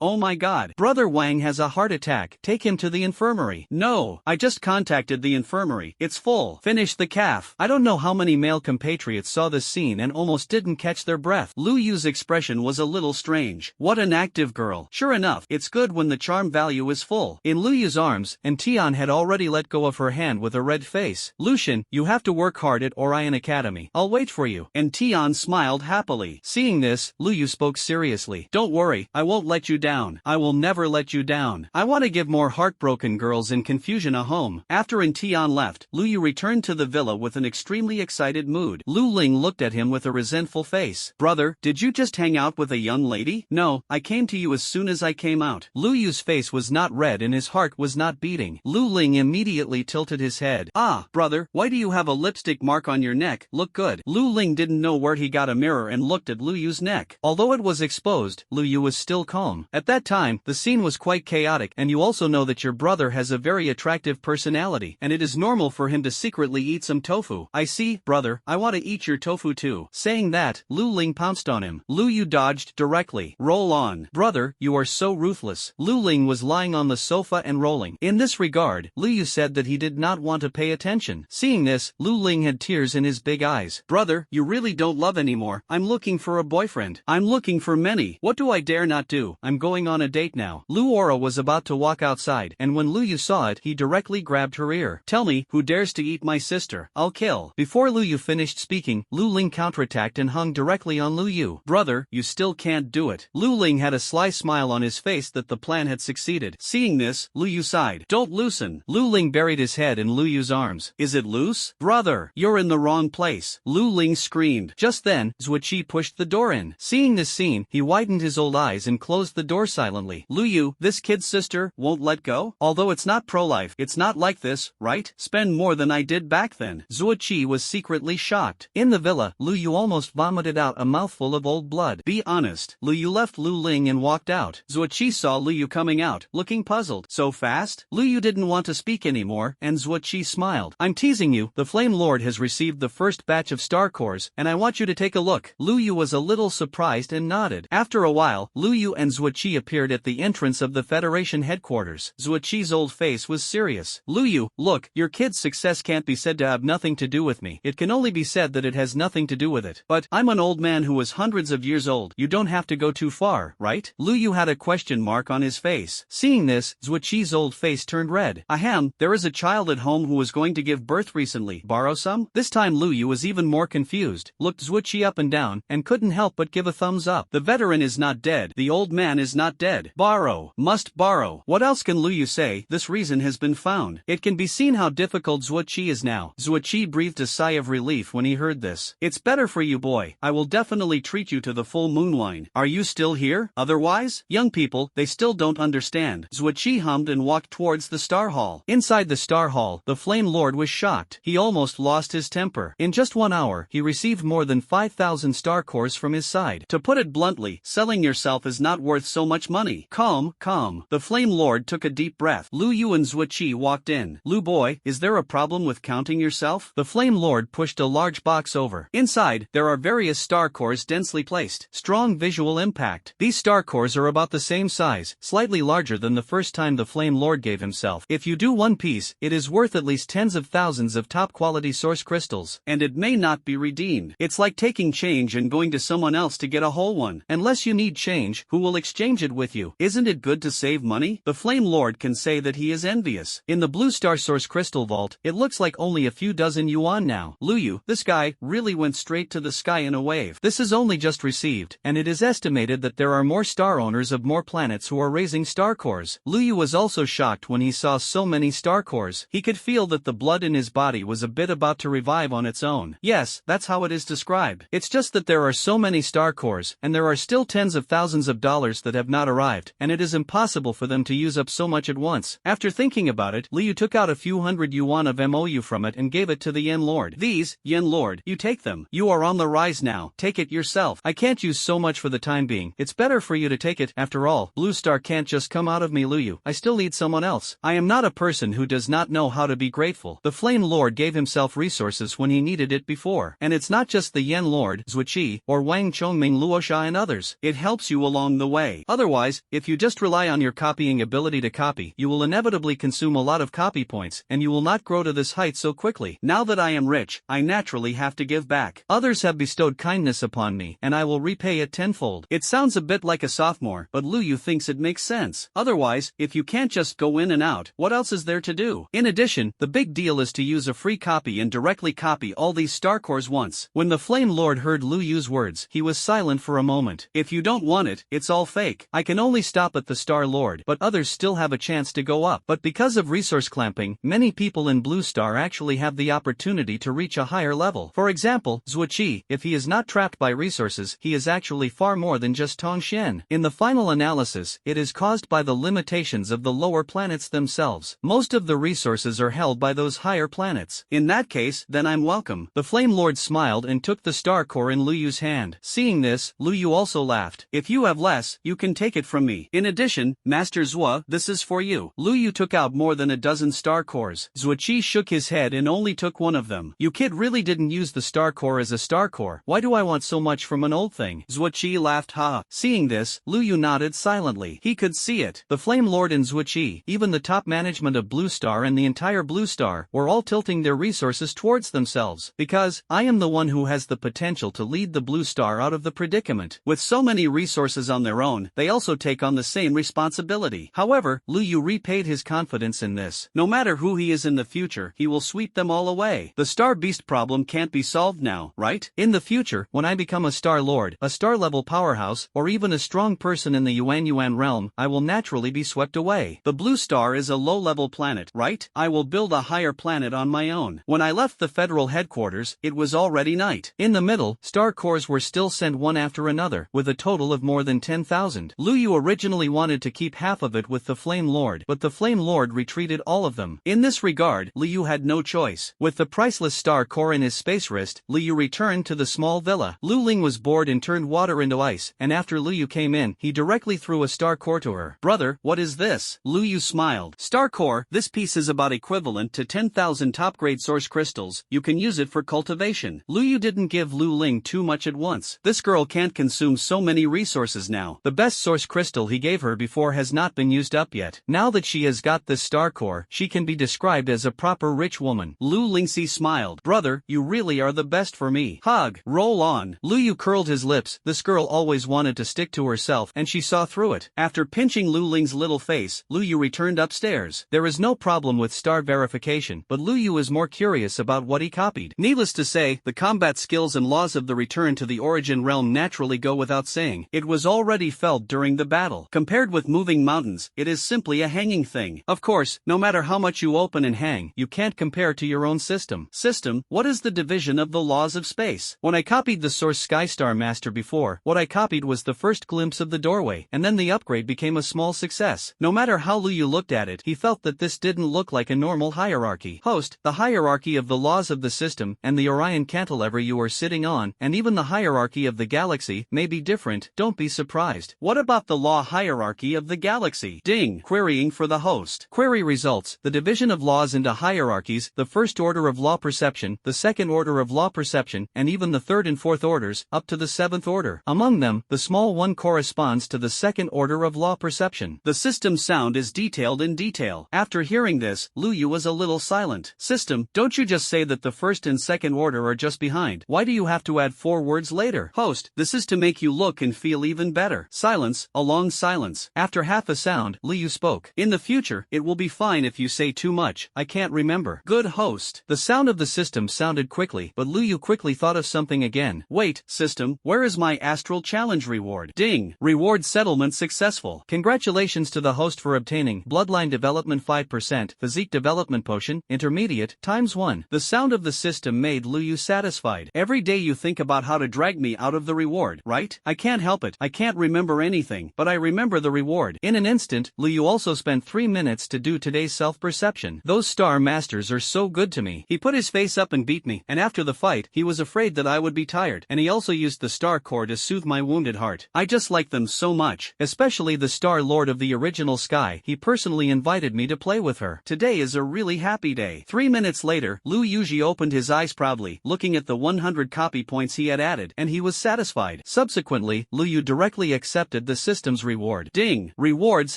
Oh my god. Brother Wang has a heart attack. Take him to the infirmary. No, I just contacted the infirmary. It's full. Finish the calf. I don't know how many male compatriots saw this scene and almost didn't catch their breath. Lu Yu's expression was a little strange. What an active girl. Sure enough, it's good when the charm value is full. In Lu Yu's arms, and Tian had already let go of her hand with a red face. Lucian, you have to work hard at Orion Academy. I'll wait for you. And Tian smiled happily. Seeing this, Lu Yu spoke seriously. Don't worry, I won't let you down. I will never let you down. I want to give more heartbroken girls in confusion a home. After Tian left, Lu Yu returned to the villa with an extremely excited mood. Lu Ling looked at him with a resentful face. Brother, did you just hang out with a young lady? No, I came to you as soon as I came out. Lu Yu's face was not red and his heart was not beating. Lu Ling immediately tilted his head. Ah, brother, why do you have a lipstick mark on your neck? Look good. Lu Ling didn't know where he got a mirror and looked at Lu Yu's neck. Although it was exposed, Lu Yu was still calm. At that time, the scene was quite chaotic, and you also know that your brother has a very attractive personality, and it is normal for him to secretly eat some tofu. I see, brother, I want to eat your tofu too. Saying that, Lu Ling pounced on him. Lu Yu dodged directly. Roll on. Brother, you are so ruthless. Lu Ling was lying on the sofa and rolling. In this regard, Lu Yu said that he did not want to pay attention. Seeing this, Lu Ling had tears in his big eyes. Brother, you really don't love anymore. I'm looking for a boyfriend. I'm looking for many. What do I dare not do? I'm going on a date now. Lu Aura was about to walk outside, and when Lu Yu saw it, he directly grabbed her ear. Tell me, who dares to eat my sister? I'll kill. Before Lu Yu finished speaking, Lu Ling counterattacked and hung directly on Lu Yu. Brother, you still can't do it. Lu Ling had a sly smile on his face that the plan had succeeded. Seeing this, Lu Yu sighed. Don't loosen. Lu Ling buried his head in Lu Yu's arms. Is it loose? Brother, you're in the wrong place. Lu Ling screamed. Just then, Zuoqi pushed the door in. Seeing this scene, he widened his old eyes and closed the door silently. Lu Yu, this kid's sister, won't let go? Although it's not pro-life, it's not like this, right? Spend more than I did back then. Zuoqi was secretly shocked. In the villa, Lu Yu almost vomited out a mouthful of old blood. Be honest. Lu Yu left Lu Ling and walked out. Zuoqi saw Lu Yu coming out, looking puzzled. So fast? Lu Yu didn't want to speak anymore, and Zuoqi smiled. I'm teasing you. The Flame Lord has received the first batch of star cores, and I want you to take a look. Lu Yu was a little surprised and nodded. After a while, Lu Yu and Zuoqi appeared at the entrance of the Federation headquarters. Zuoqi's old face was serious. Lu Yu, look, your kid's success can't be said to have nothing to do with me. It can only be said that it has nothing to do with it. But I'm an old man who was hundreds of years old. You don't have to go too far, right? Lu Yu had a question mark on his face. Seeing this, Zuoqi's old face turned red. Ahem, there is a child at home who was going to give birth recently. Borrow some? This time Lu Yu was even more confused, looked Zuoqi up and down, and couldn't help but give a thumbs up. The veteran is not dead. The old man is not dead. Borrow. Must borrow. What else can Lu Yu say? This reason has been found. It can be seen how difficult Zuoqi is now. Zuoqi breathed a sigh of relief when he heard this. It's better for you, boy. I will definitely treat you to the full moon wine. Are you still here? Otherwise? Young people, they still don't understand. Zuoqi hummed and walked towards the Star Hall. Inside the Star Hall, the Flame Lord was shocked. He almost lost his temper. In just 1 hour, he received more than 5,000 star cores from his side. To put it bluntly, selling yourself is not worth so much money. Calm, calm. The Flame Lord took a deep breath. Lu Yu and Zuoqi walked in. Lu boy, is there a problem with counting yourself? The Flame Lord pushed a large box over. Inside, there are various star cores densely placed. Strong visual impact. These star cores are about the same size, slightly larger than the first time the Flame Lord gave himself. If you do one piece, it is worth at least tens of thousands of top-quality source crystals, and it may not be redeemed. It's like taking change and going to someone else to get a whole one. Unless you need change, who will exchange it with you? Isn't it good to save money? The Flame Lord can say that he is envious. In the Blue Star Source Crystal Vault, it looks like only a few dozen yuan now. Lu Yu, this guy, really went straight to the sky in a wave. This is only just received, and it is estimated that there are more star owners of more planets who are raising star cores. Lu Yu was also shocked when he saw so many star cores. He could feel that the blood in his body was a bit about to revive on its own. Yes, that's how it is described. It's just that there are so many star cores, and there are still tens of thousands of of dollars that have not arrived, and it is impossible for them to use up so much at once. After thinking about it, Liu took out a few hundred yuan of MOU from it and gave it to the Yen Lord. These, Yen Lord, you take them. You are on the rise now. Take it yourself. I can't use so much for the time being. It's better for you to take it. After all, Blue Star can't just come out of me, Liu. I still need someone else. I am not a person who does not know how to be grateful. The Flame Lord gave himself resources when he needed it before. And it's not just the Yen Lord, Zuiqi, or Wang Chongming Luosha and others. It helps you along the way. Otherwise, if you just rely on your copying ability to copy, you will inevitably consume a lot of copy points, and you will not grow to this height so quickly. Now that I am rich, I naturally have to give back. Others have bestowed kindness upon me, and I will repay it tenfold. It sounds a bit like a sophomore, but Liu thinks it makes sense. Otherwise, if you can't just go in and out, what else is there to do? In addition, the big deal is to use a free copy and directly copy all these star cores once. When the Flame Lord heard Liu's words, he was silent for a moment. If you don't want it, it's all fake. I can only stop at the Star Lord, but others still have a chance to go up. But because of resource clamping, many people in Blue Star actually have the opportunity to reach a higher level. For example, Zuiqi, if he is not trapped by resources, he is actually far more than just Tongxian. In the final analysis, it is caused by the limitations of the lower planets themselves. Most of the resources are held by those higher planets. In that case, then I'm welcome. The Flame Lord smiled and took the star core in Liu's hand. Seeing this, Liu also laughed. If you have less, you can take it from me. In addition, Master Zhua, this is for you. Liu took out more than a dozen star cores. Zuiqi shook his head and only took one of them. You kid really didn't use the star core as a star core. Why do I want so much from an old thing? Zuiqi laughed ha. Seeing this, Liu nodded silently. He could see it. The Flame Lord and Zuiqi, even the top management of Blue Star and the entire Blue Star, were all tilting their resources towards themselves. Because, I am the one who has the potential to lead the Blue Star out of the predicament. With so many resources on their own, they also take on the same responsibility. However, Liu repaid his confidence in this. No matter who he is in the future, he will sweep them all away. The Star Beast problem can't be solved now, right? In the future, when I become a Star Lord, a star-level powerhouse, or even a strong person in the Yuan realm, I will naturally be swept away. The Blue Star is a low-level planet, right? I will build a higher planet on my own. When I left the federal headquarters, it was already night. In the middle, star cores were still sent one after another, with a total of more than 10,000. Liu originally wanted to keep half of it with the Flame Lord, but the Flame Lord retreated all of them. In this regard, Liu had no choice. With the priceless star core in his space wrist, Liu returned to the small villa. Lu Ling was bored and turned water into ice, and after Liu came in, he directly threw a star core to her. Brother, what is this? Liu smiled. Star core, this piece is about equivalent to 10,000 top-grade source crystals. You can use it for cultivation. Liu didn't give Lu Ling too much at once. This girl can't consume so many resources now. The best source crystal he gave her before has not been used up yet. Now that she has got this star core, she can be described as a proper rich woman. Lu Lingxi smiled. Brother, you really are the best for me. Hug. Roll on. Liu curled his lips. This girl always wanted to stick to herself, and she saw through it. After pinching Lu Ling's little face, Liu returned upstairs. There is no problem with star verification, but Liu is more curious about what he copied. Needless to say, the combat skills and laws of the return to the origin realm naturally go without saying. It was already felt during the battle. Compared with moving mountains, it is simply a hanging thing. Of course, no matter how much you open and hang, you can't compare to your own system. System, what is the division of the laws of space? When I copied the Source Skystar Master before, what I copied was the first glimpse of the doorway, and then the upgrade became a small success. No matter how Liu looked at it, he felt that this didn't look like a normal hierarchy. Host, the hierarchy of the laws of the system, and the Orion cantilever you are sitting on, and even the hierarchy of the galaxy, may be different. Don't be surprised. What about the law hierarchy of the galaxy? Ding. Querying for the host. Query results. The division of laws into hierarchies, the first order of law perception, the second order of law perception, and even the third and fourth orders, up to the seventh order. Among them, the small one corresponds to the second order of law perception. The system sound is detailed in detail. After hearing this, Liu was a little silent. System, don't you just say that the first and second order are just behind? Why do you have to add 4 words later? Host, this is to make you look and feel even better. Silence, a long silence. After half a sound, Liu spoke. In the future, it will be fine if you say too much. I can't remember. Good host. The sound of the system sounded quickly, but Liu quickly thought of something again. Wait, system, where is my astral challenge reward? Ding. Reward settlement successful. Congratulations to the host for obtaining Bloodline Development 5%, Physique Development Potion, Intermediate, ×1. The sound of the system made Liu satisfied. Every day you think about how to drag me out of the reward, right? I can't help it. I can't can't remember anything, but I remember the reward. In an instant, Liu also spent 3 minutes to do today's self-perception. Those star masters are so good to me. He put his face up and beat me, and after the fight, he was afraid that I would be tired, and he also used the star core to soothe my wounded heart. I just like them so much, especially the Star Lord of the original sky. He personally invited me to play with her. Today is a really happy day. 3 minutes later, Liu Yuji opened his eyes proudly, looking at the 100 copy points he had added, and he was satisfied. Subsequently, Liu directly accepted the system's reward. Ding! Rewards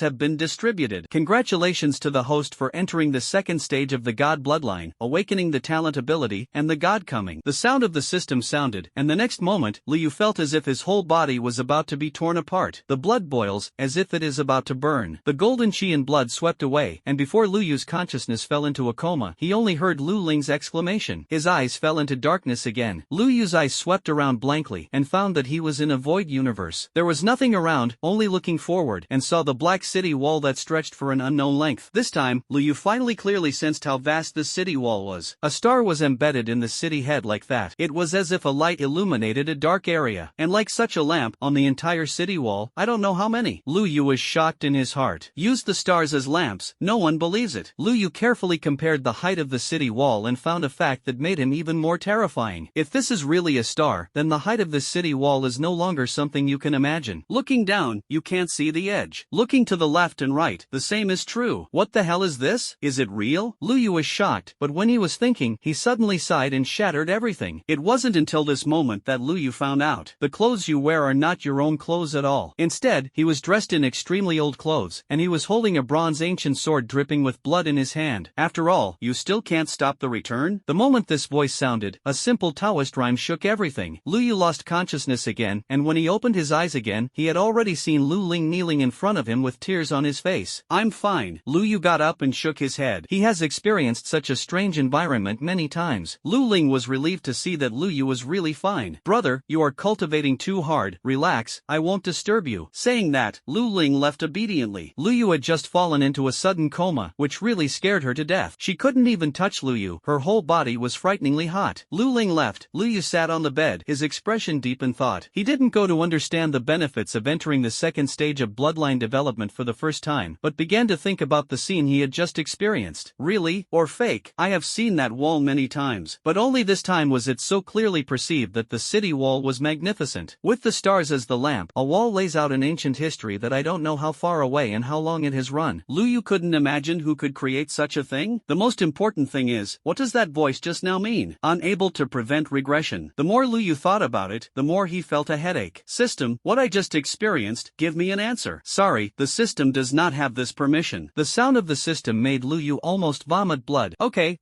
have been distributed. Congratulations to the host for entering the second stage of the God bloodline, awakening the talent ability, and the God coming. The sound of the system sounded, and the next moment, Liu felt as if his whole body was about to be torn apart. The blood boils, as if it is about to burn. The golden chi and blood swept away, and before Liyu's consciousness fell into a coma, he only heard Lu Ling's exclamation. His eyes fell into darkness again. Lu Yu's eyes swept around blankly, and found that he was in a void universe. There was nothing around, only looking forward, and saw the black city wall that stretched for an unknown length. This time, Lu Yu finally clearly sensed how vast the city wall was. A star was embedded in the city head like that. It was as if a light illuminated a dark area, and like such a lamp, on the entire city wall, I don't know how many. Lu Yu was shocked in his heart. Use the stars as lamps, no one believes it. Lu Yu carefully compared the height of the city wall and found a fact that made him even more terrifying. If this is really a star, then the height of the city wall is no longer something you can imagine. Looking down, you can't see the edge. Looking to the left and right, the same is true. What the hell is this? Is it real? Lu Yu was shocked, but when he was thinking, he suddenly sighed and shattered everything. It wasn't until this moment that Lu Yu found out. The clothes you wear are not your own clothes at all. Instead, he was dressed in extremely old clothes, and he was holding a bronze ancient sword dripping with blood in his hand. After all, you still can't stop the return? The moment this voice sounded, a simple Taoist rhyme shook everything. Lu Yu lost consciousness again, and when he opened his eyes again, he had already seen Lu Ling kneeling in front of him with tears on his face. I'm fine. Lu Yu got up and shook his head. He has experienced such a strange environment many times. Lu Ling was relieved to see that Lu Yu was really fine. Brother, you are cultivating too hard. Relax, I won't disturb you. Saying that, Lu Ling left obediently. Lu Yu had just fallen into a sudden coma, which really scared her to death. She couldn't even touch Lu Yu. Her whole body was frighteningly hot. Lu Ling left. Lu Yu sat on the bed, his expression deep in thought. He didn't go to understand the benefits of entering the second stage of bloodline development for the first time, but began to think about the scene he had just experienced. Really? Or fake? I have seen that wall many times, but only this time was it so clearly perceived that the city wall was magnificent. With the stars as the lamp, a wall lays out an ancient history that I don't know how far away and how long it has run. Lu Yu couldn't imagine who could create such a thing. The most important thing is, what does that voice just now mean? Unable to prevent regression. The more Lu Yu thought about it, the more he felt a headache. System, what I just experienced, give me an answer. Sorry, the system does not have this permission. The sound of the system made Lu Yu almost vomit blood. Okay,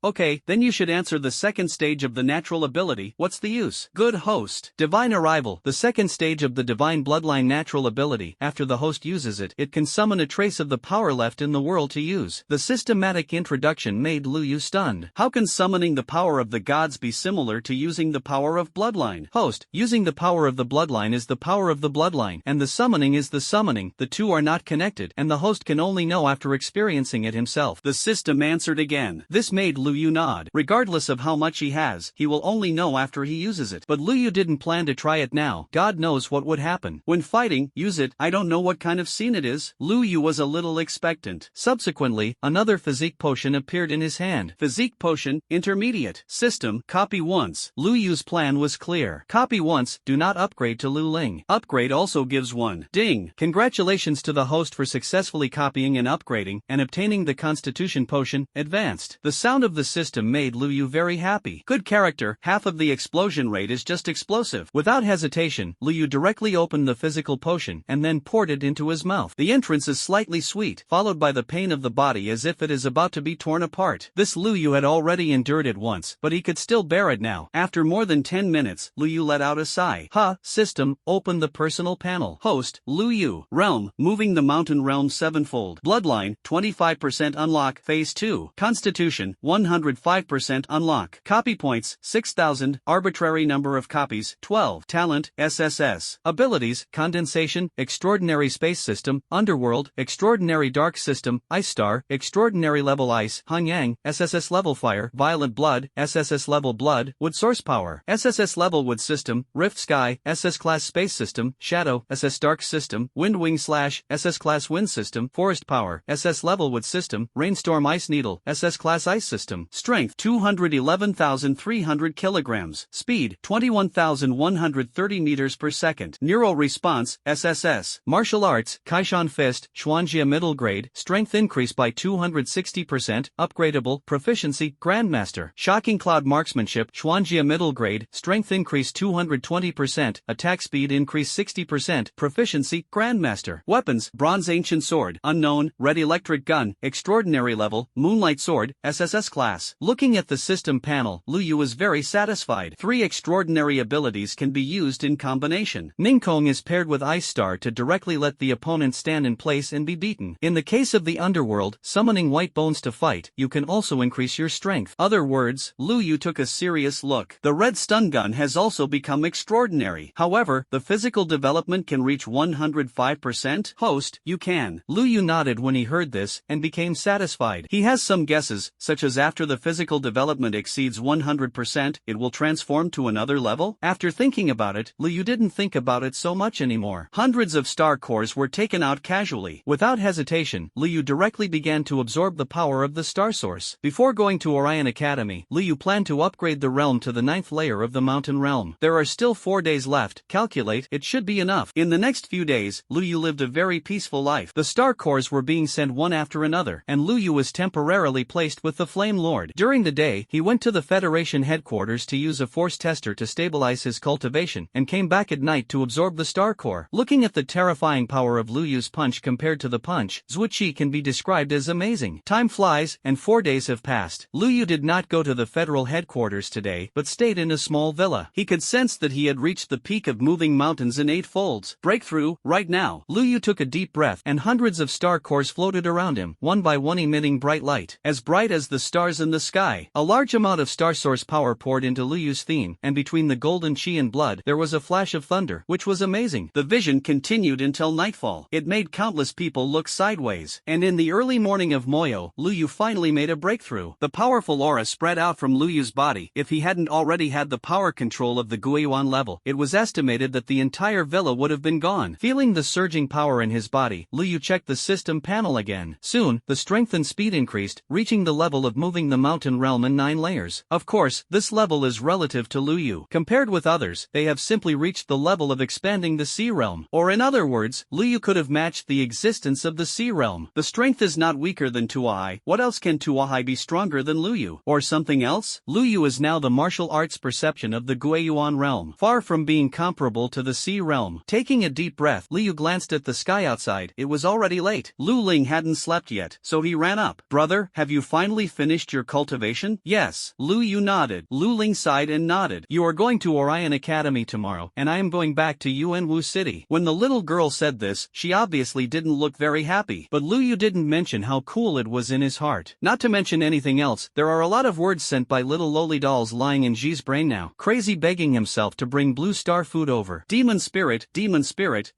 then you should answer the second stage of the natural ability. What's the use? Good host. Divine arrival. The second stage of the divine bloodline natural ability. After the host uses it, it can summon a trace of the power left in the world to use. The systematic introduction made Lu Yu stunned. How can summoning the power of the gods be similar to using the power of bloodline? Host, using the power of the bloodline is the power of the bloodline, and the summoning is the summoning. The two are not connected, and the host can only know after experiencing it himself. The system answered again. This made Lu Yu nod. Regardless of how much he has, he will only know after he uses it. But Lu Yu didn't plan to try it now. God knows what would happen. When fighting, use it. I don't know what kind of scene it is. Lu Yu was a little expectant. Subsequently, another physique potion appeared in his hand. Physique potion, intermediate. System, copy once. Lu Yu's plan was clear. Copy once, do not upgrade to Lu Ling. Upgrade also gives one. Ding! Congratulations to the host for successfully copying and upgrading, and obtaining the Constitution potion, advanced. The sound of the system made Lu Yu very happy. Good character, half of the explosion rate is just explosive. Without hesitation, Lu Yu directly opened the physical potion, and then poured it into his mouth. The entrance is slightly sweet, followed by the pain of the body as if it is about to be torn apart. This Lu Yu had already endured it once, but he could still bear it now. After more than 10 minutes, Lu Yu let out a sigh. System, open the personal panel. Host, Lu Yu. Realm, moving the mountain realm sevenfold. Bloodline, 25% unlock. Phase 2. Constitution, 105% unlock. Copy points, 6,000. Arbitrary number of copies, 12. Talent, SSS. Abilities, condensation, extraordinary space system, underworld, extraordinary dark system, ice star, extraordinary level ice, Hanyang, SSS-level fire, violent blood, SSS-level blood, wood source power, SSS-level wood system, rift sky, SS-class space system, shadow Shadow, SS Dark System, Wind Wing / SS Class Wind System, Forest Power, SS Level Wood System, Rainstorm Ice Needle, SS Class Ice System, Strength 211,300 kilograms, Speed 21,130 meters per second, Neural Response, SSS, Martial Arts, Kaishan Fist, Xuanjia Middle Grade, Strength increase by 260%, Upgradable, Proficiency, Grandmaster, Shocking Cloud Marksmanship, Xuanjia Middle Grade, Strength increase 220%, Attack Speed increase 60%, Proficiency, Grandmaster, Weapons, Bronze Ancient Sword, Unknown, Red Electric Gun, Extraordinary Level, Moonlight Sword, SSS Class. Looking at the system panel, Lu Yu was very satisfied. 3 extraordinary abilities can be used in combination. Ningkong is paired with Ice Star to directly let the opponent stand in place and be beaten. In the case of the underworld, summoning White Bones to fight, you can also increase your strength. Other words, Lu Yu took a serious look. The red stun gun has also become extraordinary. However, the physical development can reach 105%. Host, you can. Lu Yu nodded when he heard this and became satisfied. He has some guesses, such as after the physical development exceeds 100%, it will transform to another level? After thinking about it, Lu Yu didn't think about it so much anymore. Hundreds of star cores were taken out casually. Without hesitation, Lu Yu directly began to absorb the power of the star source. Before going to Orion Academy, Lu Yu planned to upgrade the realm to the 9th layer of the mountain realm. There are still 4 days left. Calculate, it should be enough. In the next few days, Lu Yu lived a very peaceful life. The star cores were being sent one after another, and Lu Yu was temporarily placed with the Flame Lord. During the day, he went to the Federation headquarters to use a force tester to stabilize his cultivation, and came back at night to absorb the star core. Looking at the terrifying power of Lu Yu's punch compared to the punch, Zuiqi can be described as amazing. Time flies, and 4 days have passed. Lu Yu did not go to the federal headquarters today, but stayed in a small villa. He could sense that he had reached the peak of moving mountains in 8 folds. Breakthrough, right now. Lu Yu took a deep breath, and hundreds of star cores floated around him, one by one emitting bright light, as bright as the stars in the sky. A large amount of star source power poured into Lu Yu's theme, and between the golden chi and blood, there was a flash of thunder, which was amazing. The vision continued until nightfall. It made countless people look sideways, and in the early morning of Moyo, Lu Yu finally made a breakthrough. The powerful aura spread out from Lu Yu's body. If he hadn't already had the power control of the Guiyuan level, it was estimated that the entire villa would have been gone. Feeling the surging power in his body, Lu Yu checked the system panel again. Soon, the strength and speed increased, reaching the level of moving the mountain realm in 9 layers. Of course, this level is relative to Lu Yu. Compared with others, they have simply reached the level of expanding the sea realm. Or in other words, Lu Yu could have matched the existence of the sea realm. The strength is not weaker than Tuahai. What else can Tuahai be stronger than Lu Yu? Or something else? Lu Yu is now the martial arts perception of the Guiyuan realm, far from being comparable to the sea realm. Taking a deep breath, Lu Yu glanced at the sky outside. It was already late. Lu Ling hadn't slept yet, so he ran up. Brother, have you finally finished your cultivation? Yes. Lu Yu nodded. Lu Ling sighed and nodded. You are going to Orion Academy tomorrow, and I am going back to Yuanwu City. When the little girl said this, she obviously didn't look very happy, but Lu Yu didn't mention how cool it was in his heart. Not to mention anything else, there are a lot of words sent by little lowly dolls lying in Ji's brain now. Crazy begging himself to bring blue star food over. Demon spirit,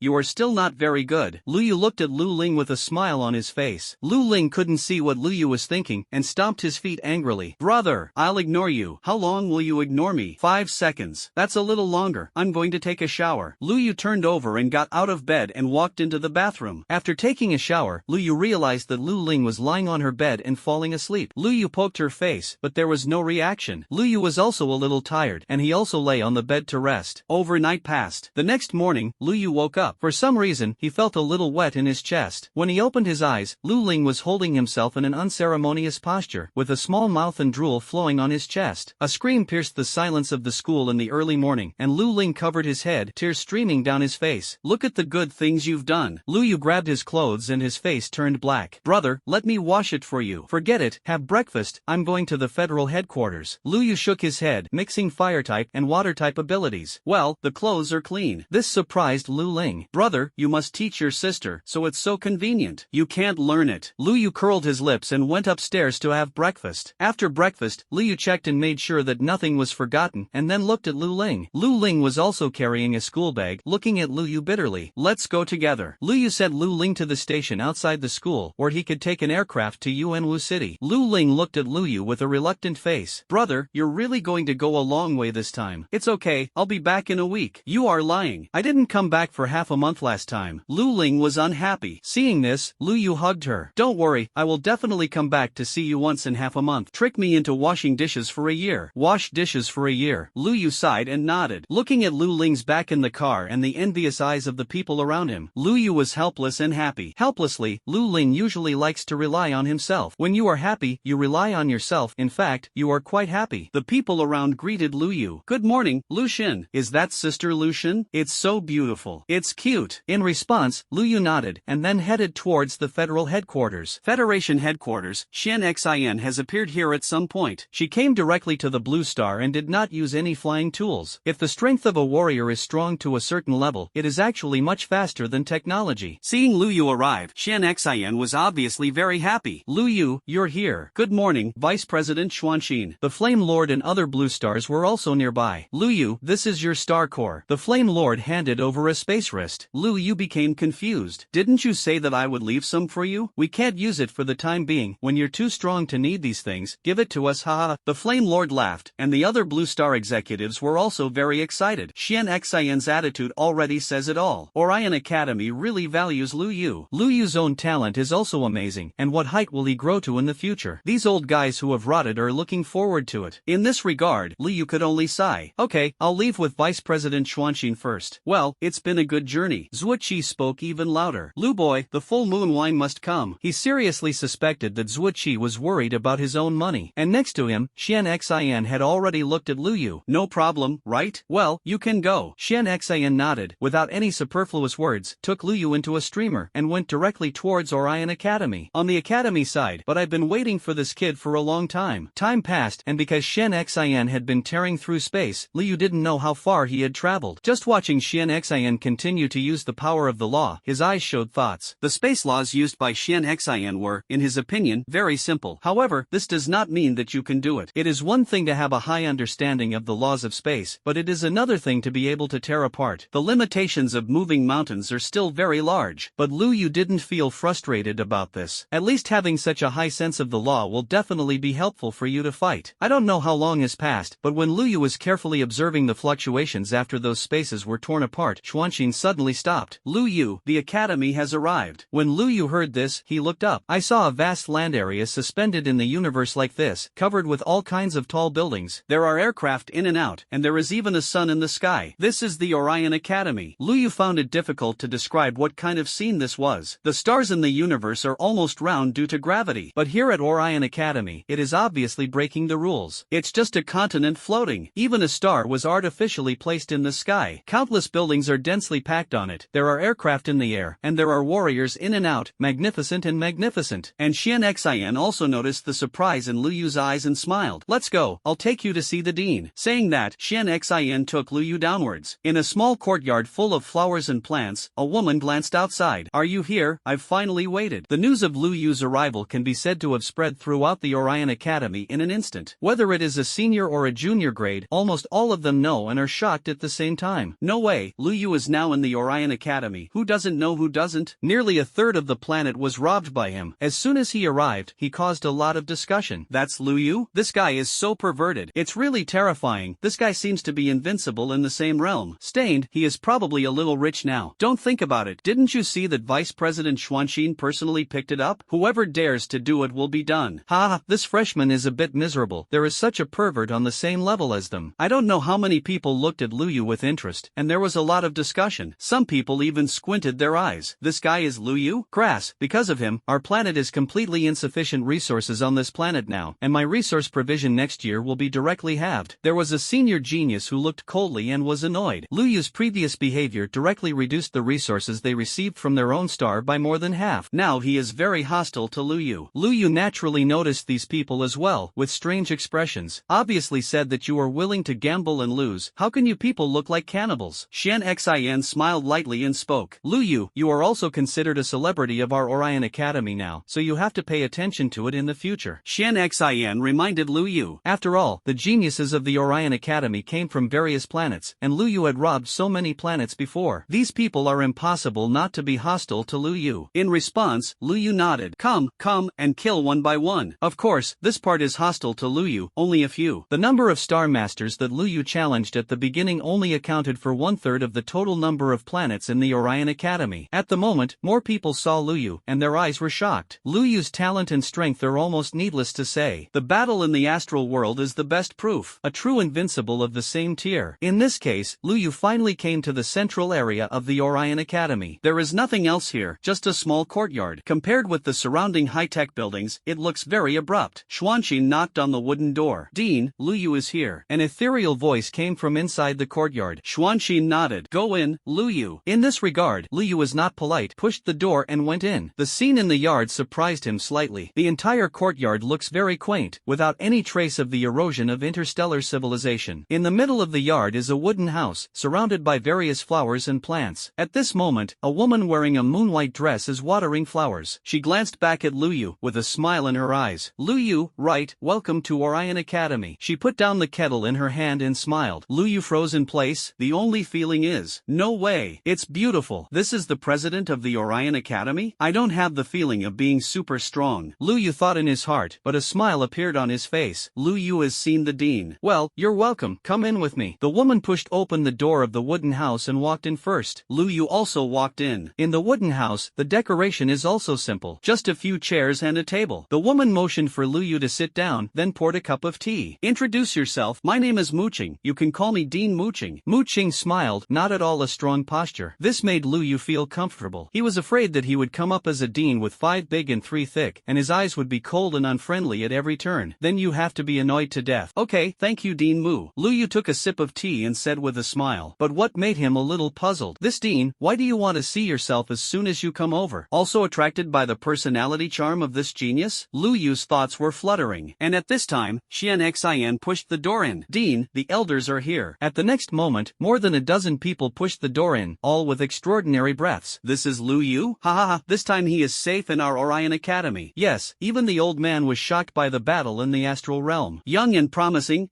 you are still not very good. Lu Yu looked at Lu Ling with a smile on his face. Lu Ling couldn't see what Lu Yu was thinking, and stomped his feet angrily. Brother, I'll ignore you. How long will you ignore me? 5 seconds. That's a little longer. I'm going to take a shower. Lu Yu turned over and got out of bed and walked into the bathroom. After taking a shower, Lu Yu realized that Lu Ling was lying on her bed and falling asleep. Lu Yu poked her face, but there was no reaction. Lu Yu was also a little tired, and he also lay on the bed to rest. Overnight passed. The next morning, Lu Yu woke up. For some reason, he felt a little wet in his chest. When he opened his eyes, Lu Ling was holding himself in an unceremonious posture, with a small mouth and drool flowing on his chest. A scream pierced the silence of the school in the early morning, and Lu Ling covered his head, tears streaming down his face. Look at the good things you've done. Lu Yu grabbed his clothes and his face turned black. Brother, let me wash it for you. Forget it, have breakfast, I'm going to the federal headquarters. Lu Yu shook his head, mixing fire type and water type abilities. Well, the clothes are clean. This surprised Lu Ling. Brother, you must teach your sister, so it's so convenient. You can't learn it. Lu Yu curled his lips and went upstairs to have breakfast. After breakfast, Lu Yu checked and made sure that nothing was forgotten, and then looked at Lu Ling. Lu Ling was also carrying a school bag, looking at Lu Yu bitterly. Let's go together. Lu Yu sent Lu Ling to the station outside the school, where he could take an aircraft to Yuanwu City. Lu Ling looked at Lu Yu with a reluctant face. Brother, you're really going to go a long way this time. It's okay, I'll be back in a week. You are lying. I I didn't come back for half a month last time. Lu Ling was unhappy. Seeing this, Lu Yu hugged her. Don't worry, I will definitely come back to see you once in half a month. Trick me into washing dishes for a year. Wash dishes for a year. Lu Yu sighed and nodded. Looking at Lu Ling's back in the car and the envious eyes of the people around him, Lu Yu was helpless and happy. Helplessly, Lu Ling usually likes to rely on himself. When you are happy, you rely on yourself. In fact, you are quite happy. The people around greeted Lu Yu. Good morning, Lu Xin. Is that Sister Lu Xin? It's so beautiful. It's cute. In response, Lu Yu nodded and then headed towards the federal headquarters. Federation headquarters. Xian Xin has appeared here at some point. She came directly to the Blue Star and did not use any flying tools. If the strength of a warrior is strong to a certain level, it is actually much faster than technology. Seeing Lu Yu arrive, Xian Xin was obviously very happy. Lu Yu, you're here. Good morning, Vice President Xuanxin. The Flame Lord and other Blue Stars were also nearby. Lu Yu, this is your star core. The Flame Lord handed over a space wrist. Lu Yu became confused. Didn't you say that I would leave some for you? We can't use it for the time being. When you're too strong to need these things, give it to us, haha. The Flame Lord laughed, and the other Blue Star executives were also very excited. Xian Xin's attitude already says it all. Orion Academy really values Lu Yu. Lu Yu's own talent is also amazing, and what height will he grow to in the future? These old guys who have rotted are looking forward to it. In this regard, Lu Yu could only sigh. Okay, I'll leave with Vice President Xuanxin first. Well, it's been a good journey. Zhuo Qi spoke even louder. Lu boy, the full moon wine must come. He seriously suspected that Zhuo Qi was worried about his own money. And next to him, Xian Xin had already looked at Lu Yu. No problem, right? Well, you can go. Xian Xin nodded, without any superfluous words, took Lu Yu into a streamer, and went directly towards Orion Academy. On the academy side, but I've been waiting for this kid for a long time. Time passed, and because Xian Xin had been tearing through space, Lu Yu didn't know how far he had traveled. Just watching Xian Xin continue to use the power of the law, his eyes showed thoughts. The space laws used by Xian Xin were, in his opinion, very simple. However, this does not mean that you can do it. It is one thing to have a high understanding of the laws of space, but it is another thing to be able to tear apart. The limitations of moving mountains are still very large. But Lu Yu didn't feel frustrated about this. At least having such a high sense of the law will definitely be helpful for you to fight. I don't know how long has passed, but when Lu Yu was carefully observing the fluctuations after those spaces were torn apart, Xuanxin suddenly stopped. Lu Yu, the academy has arrived. When Lu Yu heard this, he looked up. I saw a vast land area suspended in the universe like this, covered with all kinds of tall buildings. There are aircraft in and out, and there is even a sun in the sky. This is the Orion Academy. Lu Yu found it difficult to describe what kind of scene this was. The stars in the universe are almost round due to gravity. But here at Orion Academy, it is obviously breaking the rules. It's just a continent floating. Even a star was artificially placed in the sky. Countless buildings are densely packed on it. There are aircraft in the air, and there are warriors in and out, magnificent and magnificent. And Xian Xin also noticed the surprise in Lu Yu's eyes and smiled. Let's go, I'll take you to see the dean. Saying that, Xian Xin took Lu Yu downwards. In a small courtyard full of flowers and plants, a woman glanced outside. Are you here? I've finally waited. The news of Lu Yu's arrival can be said to have spread throughout the Orion Academy in an instant. Whether it is a senior or a junior grade, almost all of them know and are shocked at the same time. No way, Lu Yu is now in the Orion Academy. Who doesn't know who doesn't? Nearly a third of the planet was robbed by him. As soon as he arrived, he caused a lot of discussion. That's Lu Yu? This guy is so perverted. It's really terrifying. This guy seems to be invincible in the same realm. Stained, he is probably a little rich now. Don't think about it. Didn't you see that Vice President Xuanxin personally picked it up? Whoever dares to do it will be done. Ha, this freshman is a bit miserable. There is such a pervert on the same level as them. I don't know how many people looked at Lu Yu with interest, and there was a lot of discussion. Some people even squinted their eyes. This guy is Lu Yu? Crass. Because of him, our planet is completely insufficient resources on this planet now, and my resource provision next year will be directly halved. There was a senior genius who looked coldly and was annoyed. Lu Yu's previous behavior directly reduced the resources they received from their own star by more than half. Now he is very hostile to Lu Yu. Lu Yu naturally noticed these people as well, with strange expressions. Obviously said that you are willing to gamble and lose. How can you people look like cannibals? Xian Xin smiled lightly and spoke. Lu Yu, you are also considered a celebrity of our Orion Academy now, so you have to pay attention to it in the future. Xian Xin reminded Lu Yu. After all, the geniuses of the Orion Academy came from various planets, and Lu Yu had robbed so many planets before. These people are impossible not to be hostile to Lu Yu. In response, Lu Yu nodded. Come, and kill one by one. Of course, this part is hostile to Lu Yu, only a few. The number of Star Masters that Lu Yu challenged at the beginning only accounted for 1/3 1/3 of the total number of planets in the Orion Academy. At the moment, more people saw Lu Yu, and their eyes were shocked. Lu Yu's talent and strength are almost needless to say. The battle in the astral world is the best proof, a true invincible of the same tier. In this case, Lu Yu finally came to the central area of the Orion Academy. There is nothing else here, just a small courtyard. Compared with the surrounding high-tech buildings, it looks very abrupt. Xuanqin knocked on the wooden door. "Dean, Lu Yu is here." An ethereal voice came from inside the courtyard. Xuanqin nodded. "Go in, Lu Yu." In this regard, Lu Yu was not polite, pushed the door and went in. The scene in the yard surprised him slightly. The entire courtyard looks very quaint, without any trace of the erosion of interstellar civilization. In the middle of the yard is a wooden house, surrounded by various flowers and plants. At this moment, a woman wearing a moonlight dress is watering flowers. She glanced back at Lu Yu, with a smile in her eyes. "Lu Yu, right, welcome to Orion Academy." She put down the kettle in her hand and smiled. Lu Yu froze in place. The only feeling is, no way, it's beautiful. This is the president of the Orion Academy? I don't have the feeling of being super strong. Lu Yu thought in his heart, but a smile appeared on his face. Lu Yu has seen the dean. "Well, you're welcome, come in with me." The woman pushed open the door of the wooden house and walked in first. Lu Yu also walked in. In the wooden house, the decoration is also simple. Just a few chairs and a table. The woman motioned for Lu Yu to sit down, then poured a cup of tea. "Introduce yourself. My name is Muqing. You can call me Dean Muqing." Muqing smiled, not at all a strong posture. This made Lu Yu feel comfortable. He was afraid that he would come up as a dean with 5 big and 3 thick, and his eyes would be cold and unfriendly at every turn. Then you have to be annoyed to death. "Okay, thank you, Dean Mu." Lu Yu took a sip of tea and said with a smile. But what made him a little puzzled? "This dean, why do you want to see yourself as soon as you come over? Also attracted by the personality charm of this genius?" Lu Yu's thoughts were fluttering, and at this time, Xian pushed the door in. "Dean, the elders are here." At the next moment, more than a dozen people pushed the door in, all with extraordinary breaths. "This is Lu Yu? Ha ha ha, this time he is safe in our Orion Academy." Yes, even the old man was shocked by the battle in the astral realm. Young and promising.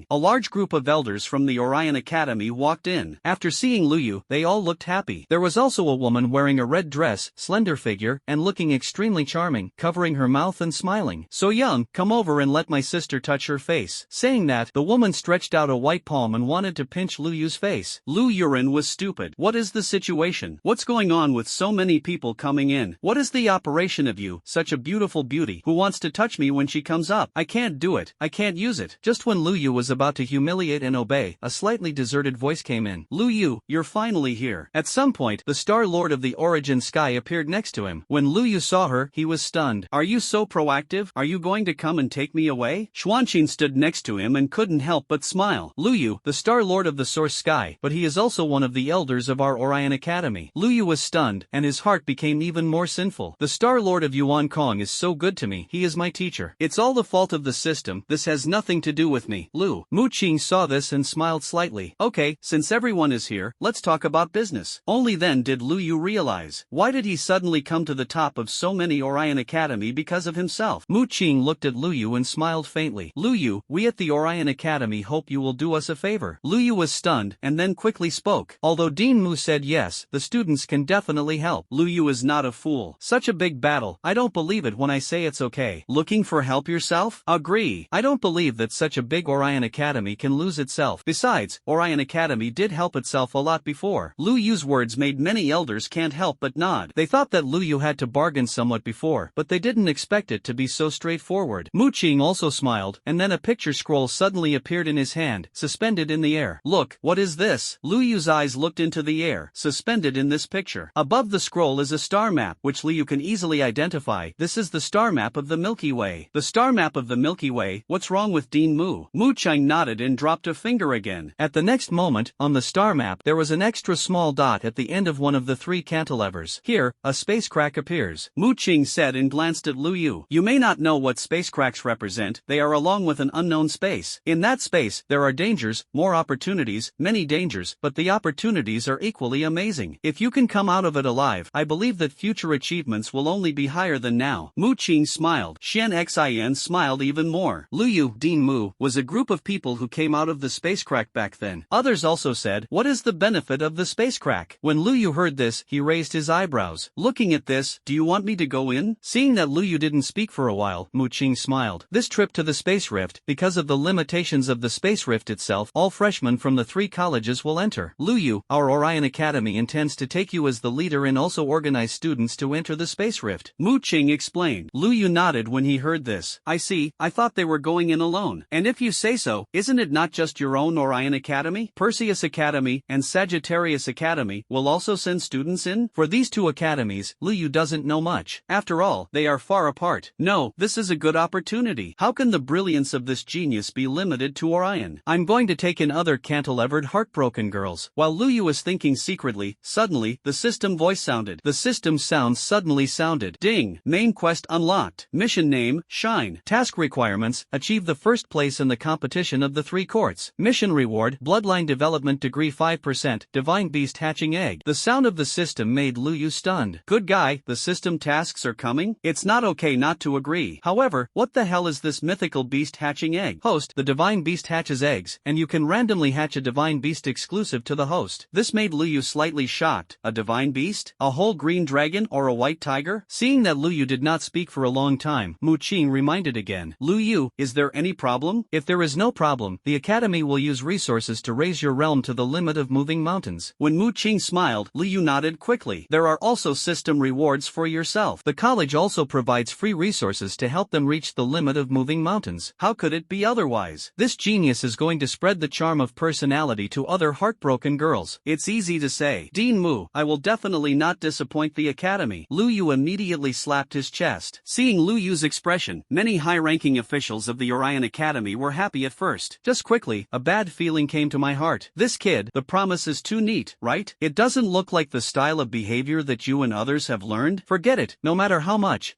A large group of elders from the Orion Academy walked in. After seeing Lu Yu, they all looked happy. There was also a woman wearing a red dress, slender figure, and looking extremely charming, covering her mouth and smiling. "So young, come over and let my sister touch her face." Saying that, the woman stretched out a white palm and wanted to pinch Lu Yu's face. Lu Yurin was stupid. What is the situation? What's going on with so many people coming in? What is the operation of you, such a beautiful beauty, who wants to touch me when she comes up? I can't do it. I can't use it. Just when Lu Yu was about to humiliate and obey, a slightly deserted voice came in. "Lu Yu, you're finally here." At some point, the Star Lord of the Origin Sky appeared next to him. When Lu Yu saw her, he was stunned. "Are you so proactive? Are you going to come and take me away?" Xuanqin stood next to him and couldn't help but smile. Lu Yu, the Star Lord of the Source Sky, but he is also one of the elders of our Orion Academy. Lu Yu was stunned, and his heart became even more sinful. "The Star Lord of Yuan Kong is so good to me. He is my teacher. It's all the fault of the system. This has nothing to do with me." Muqing saw this and smiled slightly. "Okay, since everyone is here, let's talk about business." Only then did Lu Yu realize, why did he suddenly come to the top of so many Orion Academy because of himself? Muqing looked at Lu Yu and smiled faintly. "Lu Yu, we at the Orion Academy hope you will do us a favor." Lu Yu was stunned, and then quickly spoke. Although Dean Mu said yes, the students can definitely help. Lu Yu is not a fool. Such a big battle, I don't believe it when I say it's okay. Looking for help yourself? Agree. I don't believe that such a big Orion Academy can lose itself. Besides, Orion Academy did help itself a lot before. Lu Yu's words made many elders can't help but nod. They thought that Lu Yu had to bargain somewhat before, but they didn't expect it to be so straightforward. Muqing also smiled, and then a picture scroll suddenly appeared in his hand, suspended in the air. "Look, what is this?" Lu Yu's eyes looked into the air, suspended in this picture. Above the scroll is a star map, which Lu Yu can easily identify. This is the star map of the Milky Way. The star map of the Milky Way. What's wrong with Dean Mu? Muqing nodded and dropped a finger again. At the next moment, on the star map, there was an extra small dot at the end of one of the 3 cantilevers. Here, a space crack appears. Muqing said and glanced at Lu Yu. "You may not know what space cracks represent. They are along with an unknown space. In that space, there are dangers, more opportunities, many dangers, but the opportunities are equally amazing. If you can come out of it alive, I believe that future achievements will only be higher than now." Muqing smiled. Xian smiled even more. Lu Yu, Dean Mu, was a group of people who came out of the space crack back then. Others also said, "What is the benefit of the space crack?" When Lu Yu heard this, he raised his eyebrows. Looking at this, "Do you want me to go in?" Seeing that Lu Yu didn't speak for a while, Muqing smiled. This trip to the space rift, because of the limitations of the space rift itself, all freshmen from the 3 colleges will enter. Lu Yu, our Orion Academy intends to take you as the leader and also organize students to enter the space rift. Mu Qing explained. Lu Yu nodded when he heard this. I see, I thought they were going in alone. And if you say so, isn't it not just your own Orion Academy? Perseus Academy and Sagittarius Academy will also send students in? For these two academies, Lu Yu doesn't know much. After all, they are far apart. No, this is a good opportunity. How can the brilliance of this genius be limited to Orion? I'm going to take in other cantilevered heartbroken girls. While Lu Yu was thinking secretly, suddenly, the system voice sounded. The system sound suddenly sounded. Ding! Main quest unlocked. Mission name, Shine. Task requirements, achieve the first place in the competition of the 3 courts. Mission reward, bloodline development degree 5%, divine beast hatching egg. The sound of the system made Lu Yu stunned. Good guy, the system tasks are coming? It's not okay not to agree. However, what the hell is this mythical beast hatching egg? Host, the divine beast hatches eggs, and you can randomly hatch a divine beast exclusive to the host. This made Lu Yu slightly shocked. A divine beast? A whole green dragon or a white tiger? Seeing that Lu Yu did not speak for a long time, Mu Qing reminded again. Lu Yu, is there any problem? If there is no problem, the academy will use resources to raise your realm to the limit of moving mountains. When Mu Qing smiled, Lu Yu nodded quickly. There are also system rewards for yourself. The college also provides free resources to help them reach the limit of moving mountains. How could it be otherwise? This genius is going to spread the charm of personality to other heartbroken girls. It's easy to say. Dean Mu, I will definitely not disappoint the academy. Lu Yu immediately slapped his chest. Seeing Lu Yu's expression, many high-ranking officials of the Orion Academy were happy at first. Just quickly, a bad feeling came to my heart. This kid, the promise is too neat, right? It doesn't look like the style of behavior that you and others have learned. Forget it. No matter how much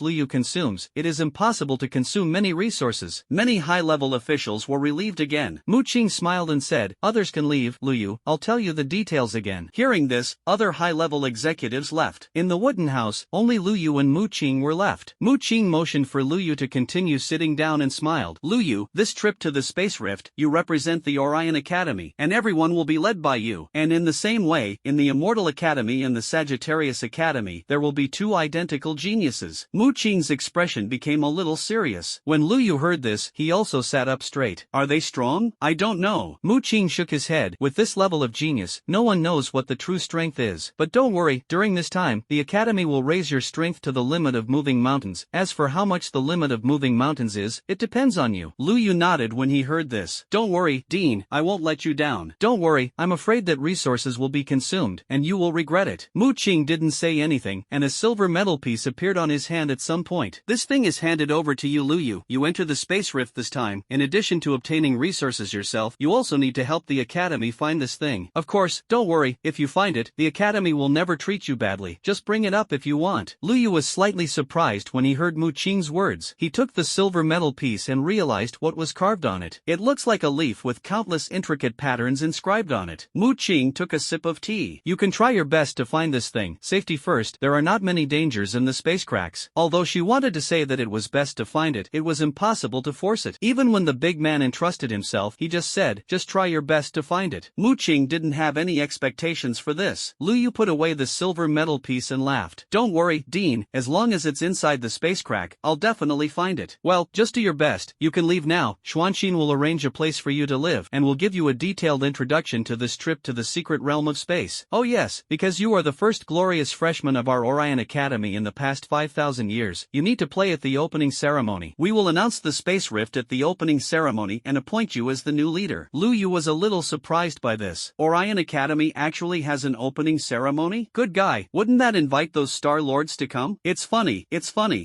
Lu Yu consumes, it is impossible to consume many resources. Many high-level officials were relieved again. Mu Qing smiled and said, others can leave, Lu Yu, I'll tell you the details again. Hearing this, other high-level executives left. In the wooden house, only Lu Yu and Mu Qing were left. Mu Qing motioned for Lu Yu to continue sitting down and smiled. Lu Yu, this trip to the space rift, you represent the Orion Academy, and everyone will be led by you. And in the same way, in the Immortal Academy and the Sagittarius Academy, there will be 2 identical geniuses. Mu Qing's expression became a little serious. When Lu Yu heard this, he also sat up straight. Are they strong? I don't know. Mu Qing shook his head. With this level of genius, no one knows what the true strength is. But don't worry, during this time, the academy will raise your strength to the limit of moving mountains. As for how much the limit of moving mountains is, it depends on you. Lu Yu nodded when he heard this. Don't worry, Dean, I won't let you down. Don't worry, I'm afraid that resources will be consumed, and you will regret it. Mu Qing didn't say anything, and a silver metal piece appeared on his hand at some point. This thing is handed over to you, Lu Yu. You enter the space rift this time. In addition to obtaining resources yourself, you also need to help the academy find this thing. Of course, don't worry, if you find it, the academy will never treat you badly. Just bring it up if you want. Lu Yu was slightly surprised when he heard Mu Qing's words. He took the silver metal piece and realized what was carved on it. It looks like a leaf with countless intricate patterns inscribed on it. Mu Qing took a sip of tea. You can try your best to find this thing. Safety first, there are not many dangers in the space cracks. Although she wanted to say that it was best to find it, it was impossible to force it. Even when the big man entrusted himself, he just said, just try your best to find it. Mu Qing didn't have any expectations for this. Lu Yu put away the silver metal piece and laughed. Don't worry, Dean, as long as it's inside the space crack, I'll definitely find it. Well, just do your best. You can leave now. Xuanxin will arrange a place for you to live and will give you a detailed introduction to this trip to the secret realm of space. Oh yes, because you are the first glorious freshman of our Orion Academy in the past 5,000 years, you need to play at the opening ceremony. We will announce the space rift at the opening ceremony and appoint you as the new leader. Lu Yu was a little surprised by this. Orion Academy actually has an opening ceremony? Good guy, wouldn't that invite those Star Lords to come? It's funny.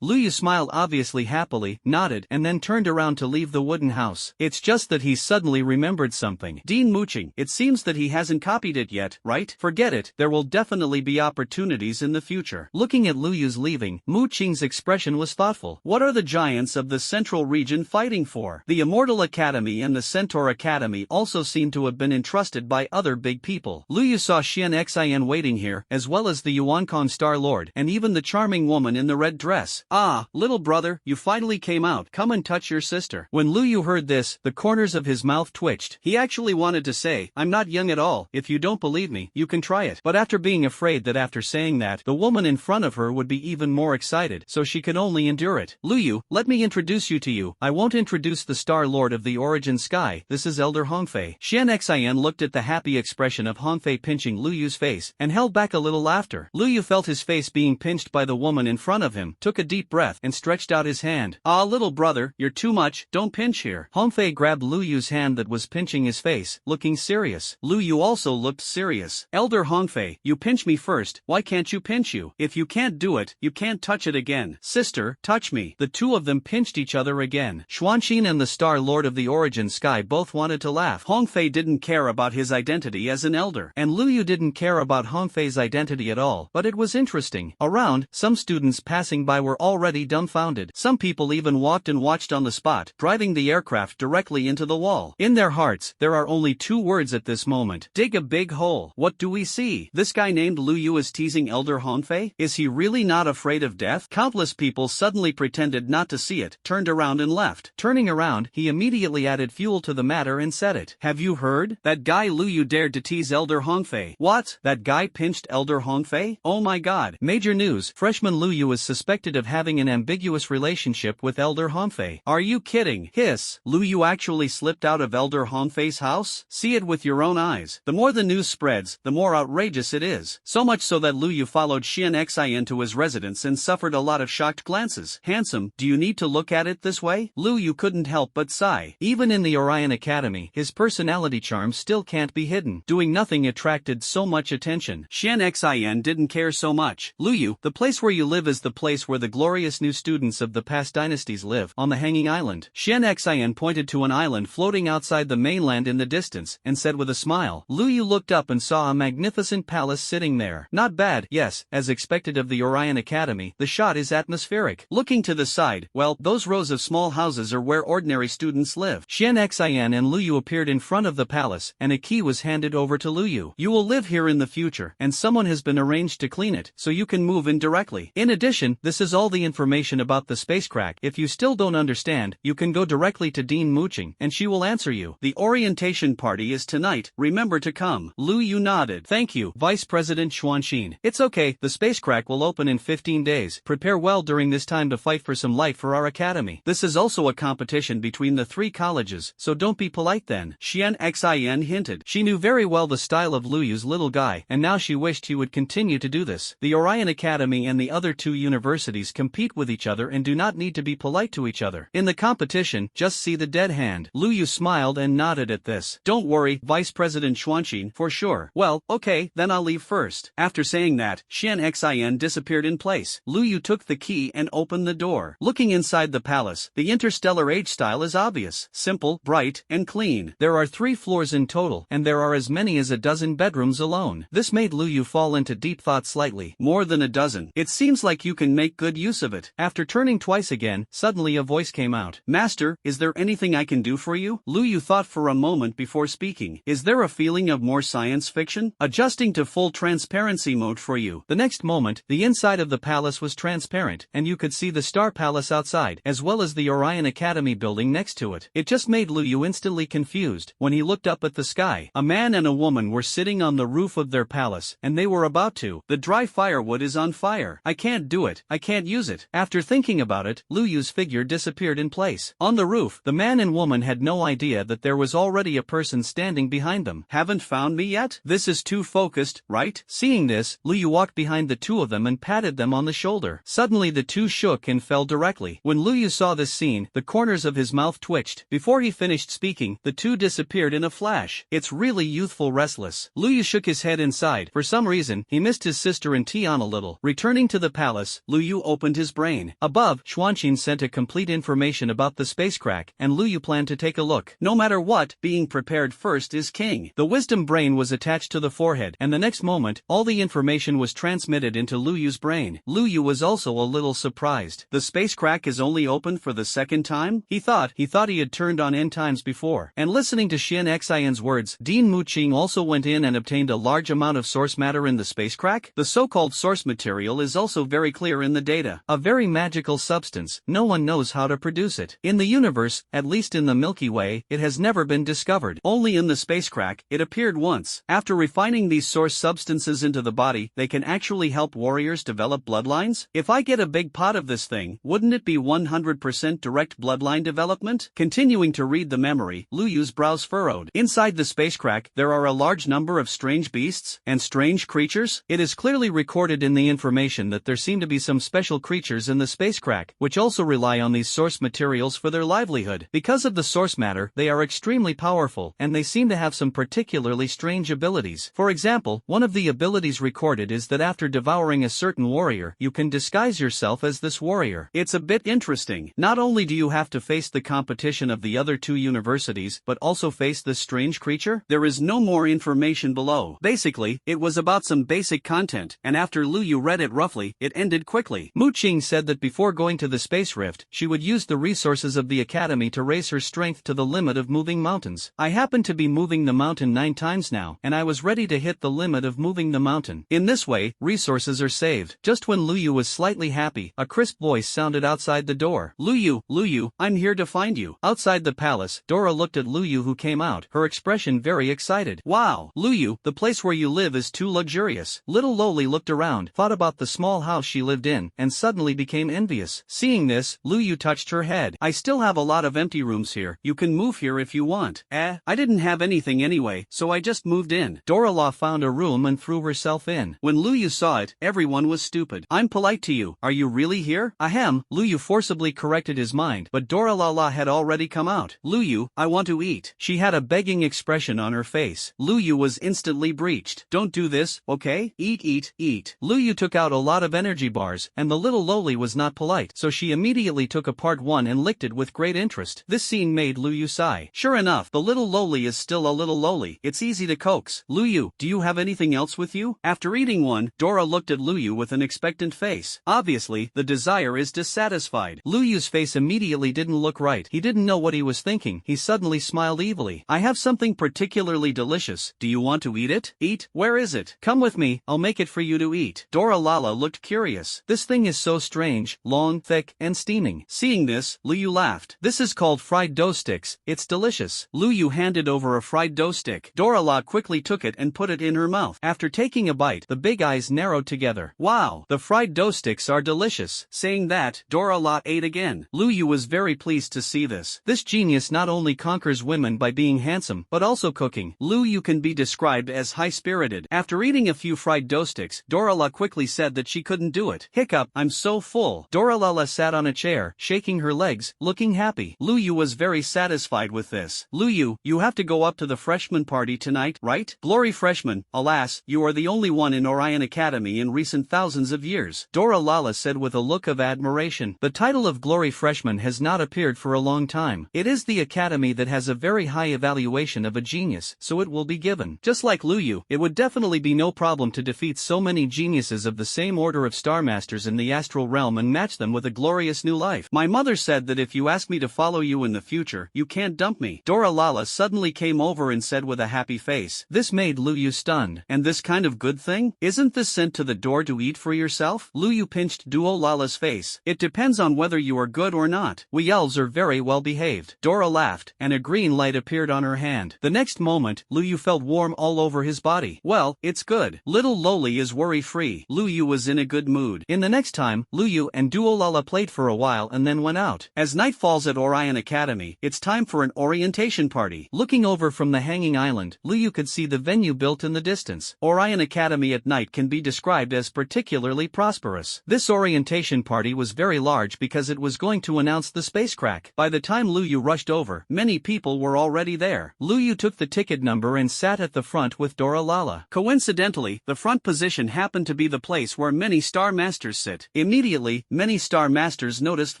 Lu Yu smiled obviously happily, nodded, and then turned around to leave the wooden house. It's just that he suddenly remembered something. Dean Mu Qing, it seems that he hasn't copied it yet, right? Forget it, there will definitely be opportunities in the future. Looking at Lu Yu's leaving, Mu Qing's expression was thoughtful. What are the giants of the central region fighting for? The Immortal Academy and the Centaur Academy also seem to have been entrusted by other big people. Lu Yu saw Xian Xin waiting here, as well as the Yuankong Star Lord, and even the charming woman in the red dress. Ah, little brother, you finally came out. Come and touch your sister. When Lu Yu heard this, the corners of his mouth twitched. He actually wanted to say, I'm not young at all. If you don't believe me, you can try it. But after being afraid that after saying that, the woman in front of her would be even more excited, so she could only endure it. Lu Yu, let me introduce you to you. I won't introduce the Star Lord of the Origin Sky. This is Elder Hong Hongfei. Xian Xian looked at the happy expression of Hongfei pinching Lu Yu's face, and held back a little laughter. Lu Yu felt his face being pinched by the woman in front of him, took a deep breath, and stretched out his hand. "Ah, little brother, you're too much, don't pinch here." Hongfei grabbed Lu Yu's hand that was pinching his face, looking serious. Lu Yu also looked serious. "Elder Hongfei, you pinch me first, why can't you pinch you? If you can't do it, you can't touch it again. Sister, touch me." The two of them pinched each other again. Xuanqin and the Star Lord of the Origin Sky both wanted to laugh. Hongfei didn't care about his identity as an elder, and Lu Yu didn't care about Hongfei's identity at all, but it was interesting. Around, some students passing by were already dumbfounded. Some people even walked and watched on the spot, driving the aircraft directly into the wall. In their hearts, there are only two words at this moment: dig a big hole. What do we see? This guy named Lu Yu is teasing Elder Hongfei? Is he really not afraid of death? Countless people suddenly pretended not to see it, turned around and left. Turning around, he immediately added fuel to the matter and said it. "Have you heard? That guy Lu Yu dared to tease Elder Hongfei." "What? That guy pinched Elder Hongfei? Oh my god." Major news, freshman Lu Yu is suspected of having an ambiguous relationship with Elder Hongfei. "Are you kidding?" Hiss. Lu Yu actually slipped out of Elder Hongfei's house? See it with your own eyes. The more the news spreads, the more outrageous it is. So much so that Lu Yu followed Xian Xian to his residence and suffered a lot of shocked glances. "Handsome, do you need to look at it this way?" Lu Yu couldn't help but sigh. Even in the Orion Academy, his personality charm still can't be hidden. Doing nothing attracted so much attention. Xian Xian didn't care so much. "Lu Yu, the place where you live is the place where the glorious new students of the past dynasties live, on the Hanging Island." Xian Xian pointed to an island floating outside the mainland in the distance, and said with a smile. Lu Yu looked up and saw a magnificent palace sitting there. Not bad, yes, as expected of the Orion Academy, the shot is atmospheric. Looking to the side, well, those rows of small houses are where ordinary students live. Xian Xian and Lu Yu appeared in front of the palace, and a key was handed over to Lu Yu. "You will live here in the future, and someone has been arranged to clean it, so you can move in directly. In addition, this is all the information about the spacecraft. If you still don't understand, you can go directly to Dean Muqing, and she will answer you. The orientation party is tonight, remember to come." Lu Yu nodded. "Thank you, Vice President Xuanqin. It's okay, the spacecraft will open in 15 days. Prepare well during this time to fight for some life for our academy. This is also a competition between the three colleges, so don't be polite then." Xian Xian hinted. She knew very well the style of Lu Yu's little guy, and now she wished he would continue to do this. The Orion Academy and the other two universities compete with each other and do not need to be polite to each other. In the competition, just see the dead hand. Lu Yu smiled and nodded at this. "Don't worry, Vice President Xuanqin, for sure." "Well, okay, then I'll leave first." After saying that, Xian Xian disappeared in place. Lu Yu took the key and opened the door. Looking inside the palace, the interstellar age style is obvious. Simple, bright, and clean. There are 3 floors in total, and there are as many as a dozen bedrooms alone. This made Lu Yu fall into deep thought slightly. More than a dozen. It seems like you can make good use of it. After turning twice again, suddenly a voice came out. "Master, is there anything I can do for you?" Lu Yu thought for a moment before speaking. "Is there a feeling of more science fiction? Adjusting to full transparency mode for you." The next moment, the inside of the palace was transparent, and you could see the Star Palace outside, as well as the Orion Academy building next to it. It just made Lu Yu instantly confused. When he looked up at the sky, a man and a woman were sitting on the roof of their palace, and they were about to. "The dry firewood is on fire. I can't do it. I can't use it." After thinking about it, Lu Yu's figure disappeared in place. On the roof, the man and woman had no idea that there was already a person standing behind them. "Haven't found me yet? This is too focused, right?" Seeing this, Lu Yu walked behind the two of them and patted them on the shoulder. Suddenly the two shook and fell directly. When Lu Yu saw this scene, the corners of his mouth twitched. Before he finished speaking, the two disappeared in a flash. "It's really youthful restless." Lu Yu shook his head inside. For some reason, he missed his sister and Tian a little. Returning to the palace, Lu Yu opened his brain. Above, Xuanqin sent a complete information about the spacecraft, and Lu Yu planned to take a look. No matter what, being prepared first is king. The wisdom brain was attached to the forehead, and the next moment, all the information was transmitted into Lu Yu's brain. Lu Yu was also a little surprised. The spacecraft is only open for the second time? He thought he had turned on N times before. And listening to Xian Xian's words, Dean Muqing also went in and obtained a large amount of source matter in the spacecraft? The so-called source material is also very clear in the data. A very magical substance, no one knows how to produce it. In the universe, at least in the Milky Way, it has never been discovered. Only in the spacecraft, it appeared once. After refining these source substances into the body, they can actually help warriors develop bloodlines? If I get a big pot of this thing, wouldn't it be 100% direct bloodline development? Continuing to read the memory, Lu Yu's brows furrowed. Inside the spacecraft, there are a large number of strange beasts and strange creatures. It is clearly recorded in the information that there seem to be some special creatures in the spacecraft, which also rely on these source materials for their livelihood. Because of the source matter, they are extremely powerful, and they seem to have some particularly strange abilities. For example, one of the abilities recorded is that after devouring a certain warrior, you can disguise yourself as this warrior. It's a bit interesting. Not only do you have to face the competition of the other two universities, but also face this strange creature? There is no more information below. Basically, it was about some basic content, and after Lu Yu read it roughly, it ended quickly. Mu Qing said that before going to the space rift, she would use the resources of the academy to raise her strength to the limit of moving mountains. I happen to be moving the mountain 9 times now, and I was ready to hit the limit of moving the mountain. In this way, resources are saved. Just when Lu Yu was slightly happy, a crisp voice sounded outside the door. Lu Yu, I'm here to find you. Outside the palace, Dora looked at Lu Yu who came out, her expression very excited. Wow, Lu Yu, the place where you live is too luxurious. Little Loli looked around, thought about the small house she lived in, and suddenly became envious. Seeing this, Lu Yu touched her head. I still have a lot of empty rooms here. You can move here if you want. I didn't have anything anyway, so I just moved in. Dora La found a room and threw herself in. When Lu Yu saw it, everyone was stupid. I'm polite to you. Are you really here? Ahem, Lu Yu forcibly corrected his mind, but Dora La had already come out. Lu Yu, I want to eat. She had a begging expression on her face. Lu Yu was instantly breached. Don't do this, okay? Eat. Lu Yu took out a lot of energy bars, and the little Loli was not polite, so she immediately took apart one and licked it with great interest. This scene made Lu Yu sigh. Sure enough, the little Loli is still a little Loli. It's easy to coax. Lu Yu, do you have anything else with you? After eating one, Dora looked at Lu Yu with an expectant face. Obviously, the desire is dissatisfied. Lu Yu's face immediately didn't look right. He didn't know what he was thinking. He suddenly smiled evilly. I have something particularly delicious. Do you want to eat it? Eat? Where is it? Come with me, I'll make it for you to eat. Dora Lala looked curious. This thing is so strange, long, thick, and steaming. Seeing this, Lu Yu laughed. This is called fried dough sticks. It's delicious. Lu Yu handed over a fried dough stick. Dora La quickly took it and put it in her mouth. After taking a bite, the big eyes narrowed together. Wow, the fried dough sticks are delicious. Saying that, Dora La ate again. Lu Yu was very pleased to see this. This genius not only conquers women by being handsome, but also cooking. Lu Yu can be described as high-spirited. After eating a few fried dough sticks, Dora La quickly said that she couldn't do it. Hiccup, I'm so full. Dora La sat on a chair, shaking her legs, looking happy. Lu Yu was very satisfied with this. Lu Yu, you have to go up to the freshman party tonight, right? Glory freshman, alas, you are the only one in Orion Academy in recent thousands of years. Dora Lala said with a look of admiration. The title of Glory Freshman has not appeared for a long time. It is the academy that has a very high evaluation of a genius, so it will be given. Just like Lu Yu, it would definitely be no problem to defeat so many geniuses of the same order of Star Masters in the astral realm and match them with a glorious new life. My mother said that if you ask me to follow you in the future, you can't dump me. Dora Lala suddenly came over and said with a happy face. This made Lu Yu stunned. And this kind of good thing? Isn't this sent to the door to eat for yourself? Lu Yu pinched Duo Lala's face. It depends on whether you are good or not. We elves are very well behaved. Dora laughed, and a green light appeared on her hand. The next moment, Lu Yu felt warm all over his body. Well, it's good. Little Loli is worry-free. Lu Yu was in a good mood. In the next time, Lu Yu and Duo Lala played for a while and then went out. As night falls at Orion Academy, it's time for an orientation party. Looking over from the hanging island, Lu Yu could see the venue built in the distance. Orion Academy at night can be described as particularly prosperous. This orientation party was very large because it was going to announce the spacecraft. By the time Lu Yu rushed over, many people were already there. Lu Yu took the ticket number and sat at the front with Dora Lala. Coincidentally, the front position happened to be the place where many Star Masters sit. Immediately, many Star Masters noticed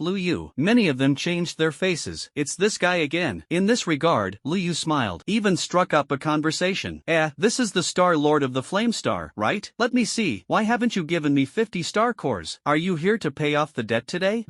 Lu Yu. Many of them changed their faces. It's this guy again. In this regard, Lu Yu smiled, even struck up a conversation. This is the Star Lord of the Flame Star, right? Let me see, why haven't you given me 50 star cores? Are you here to pay off the debt today?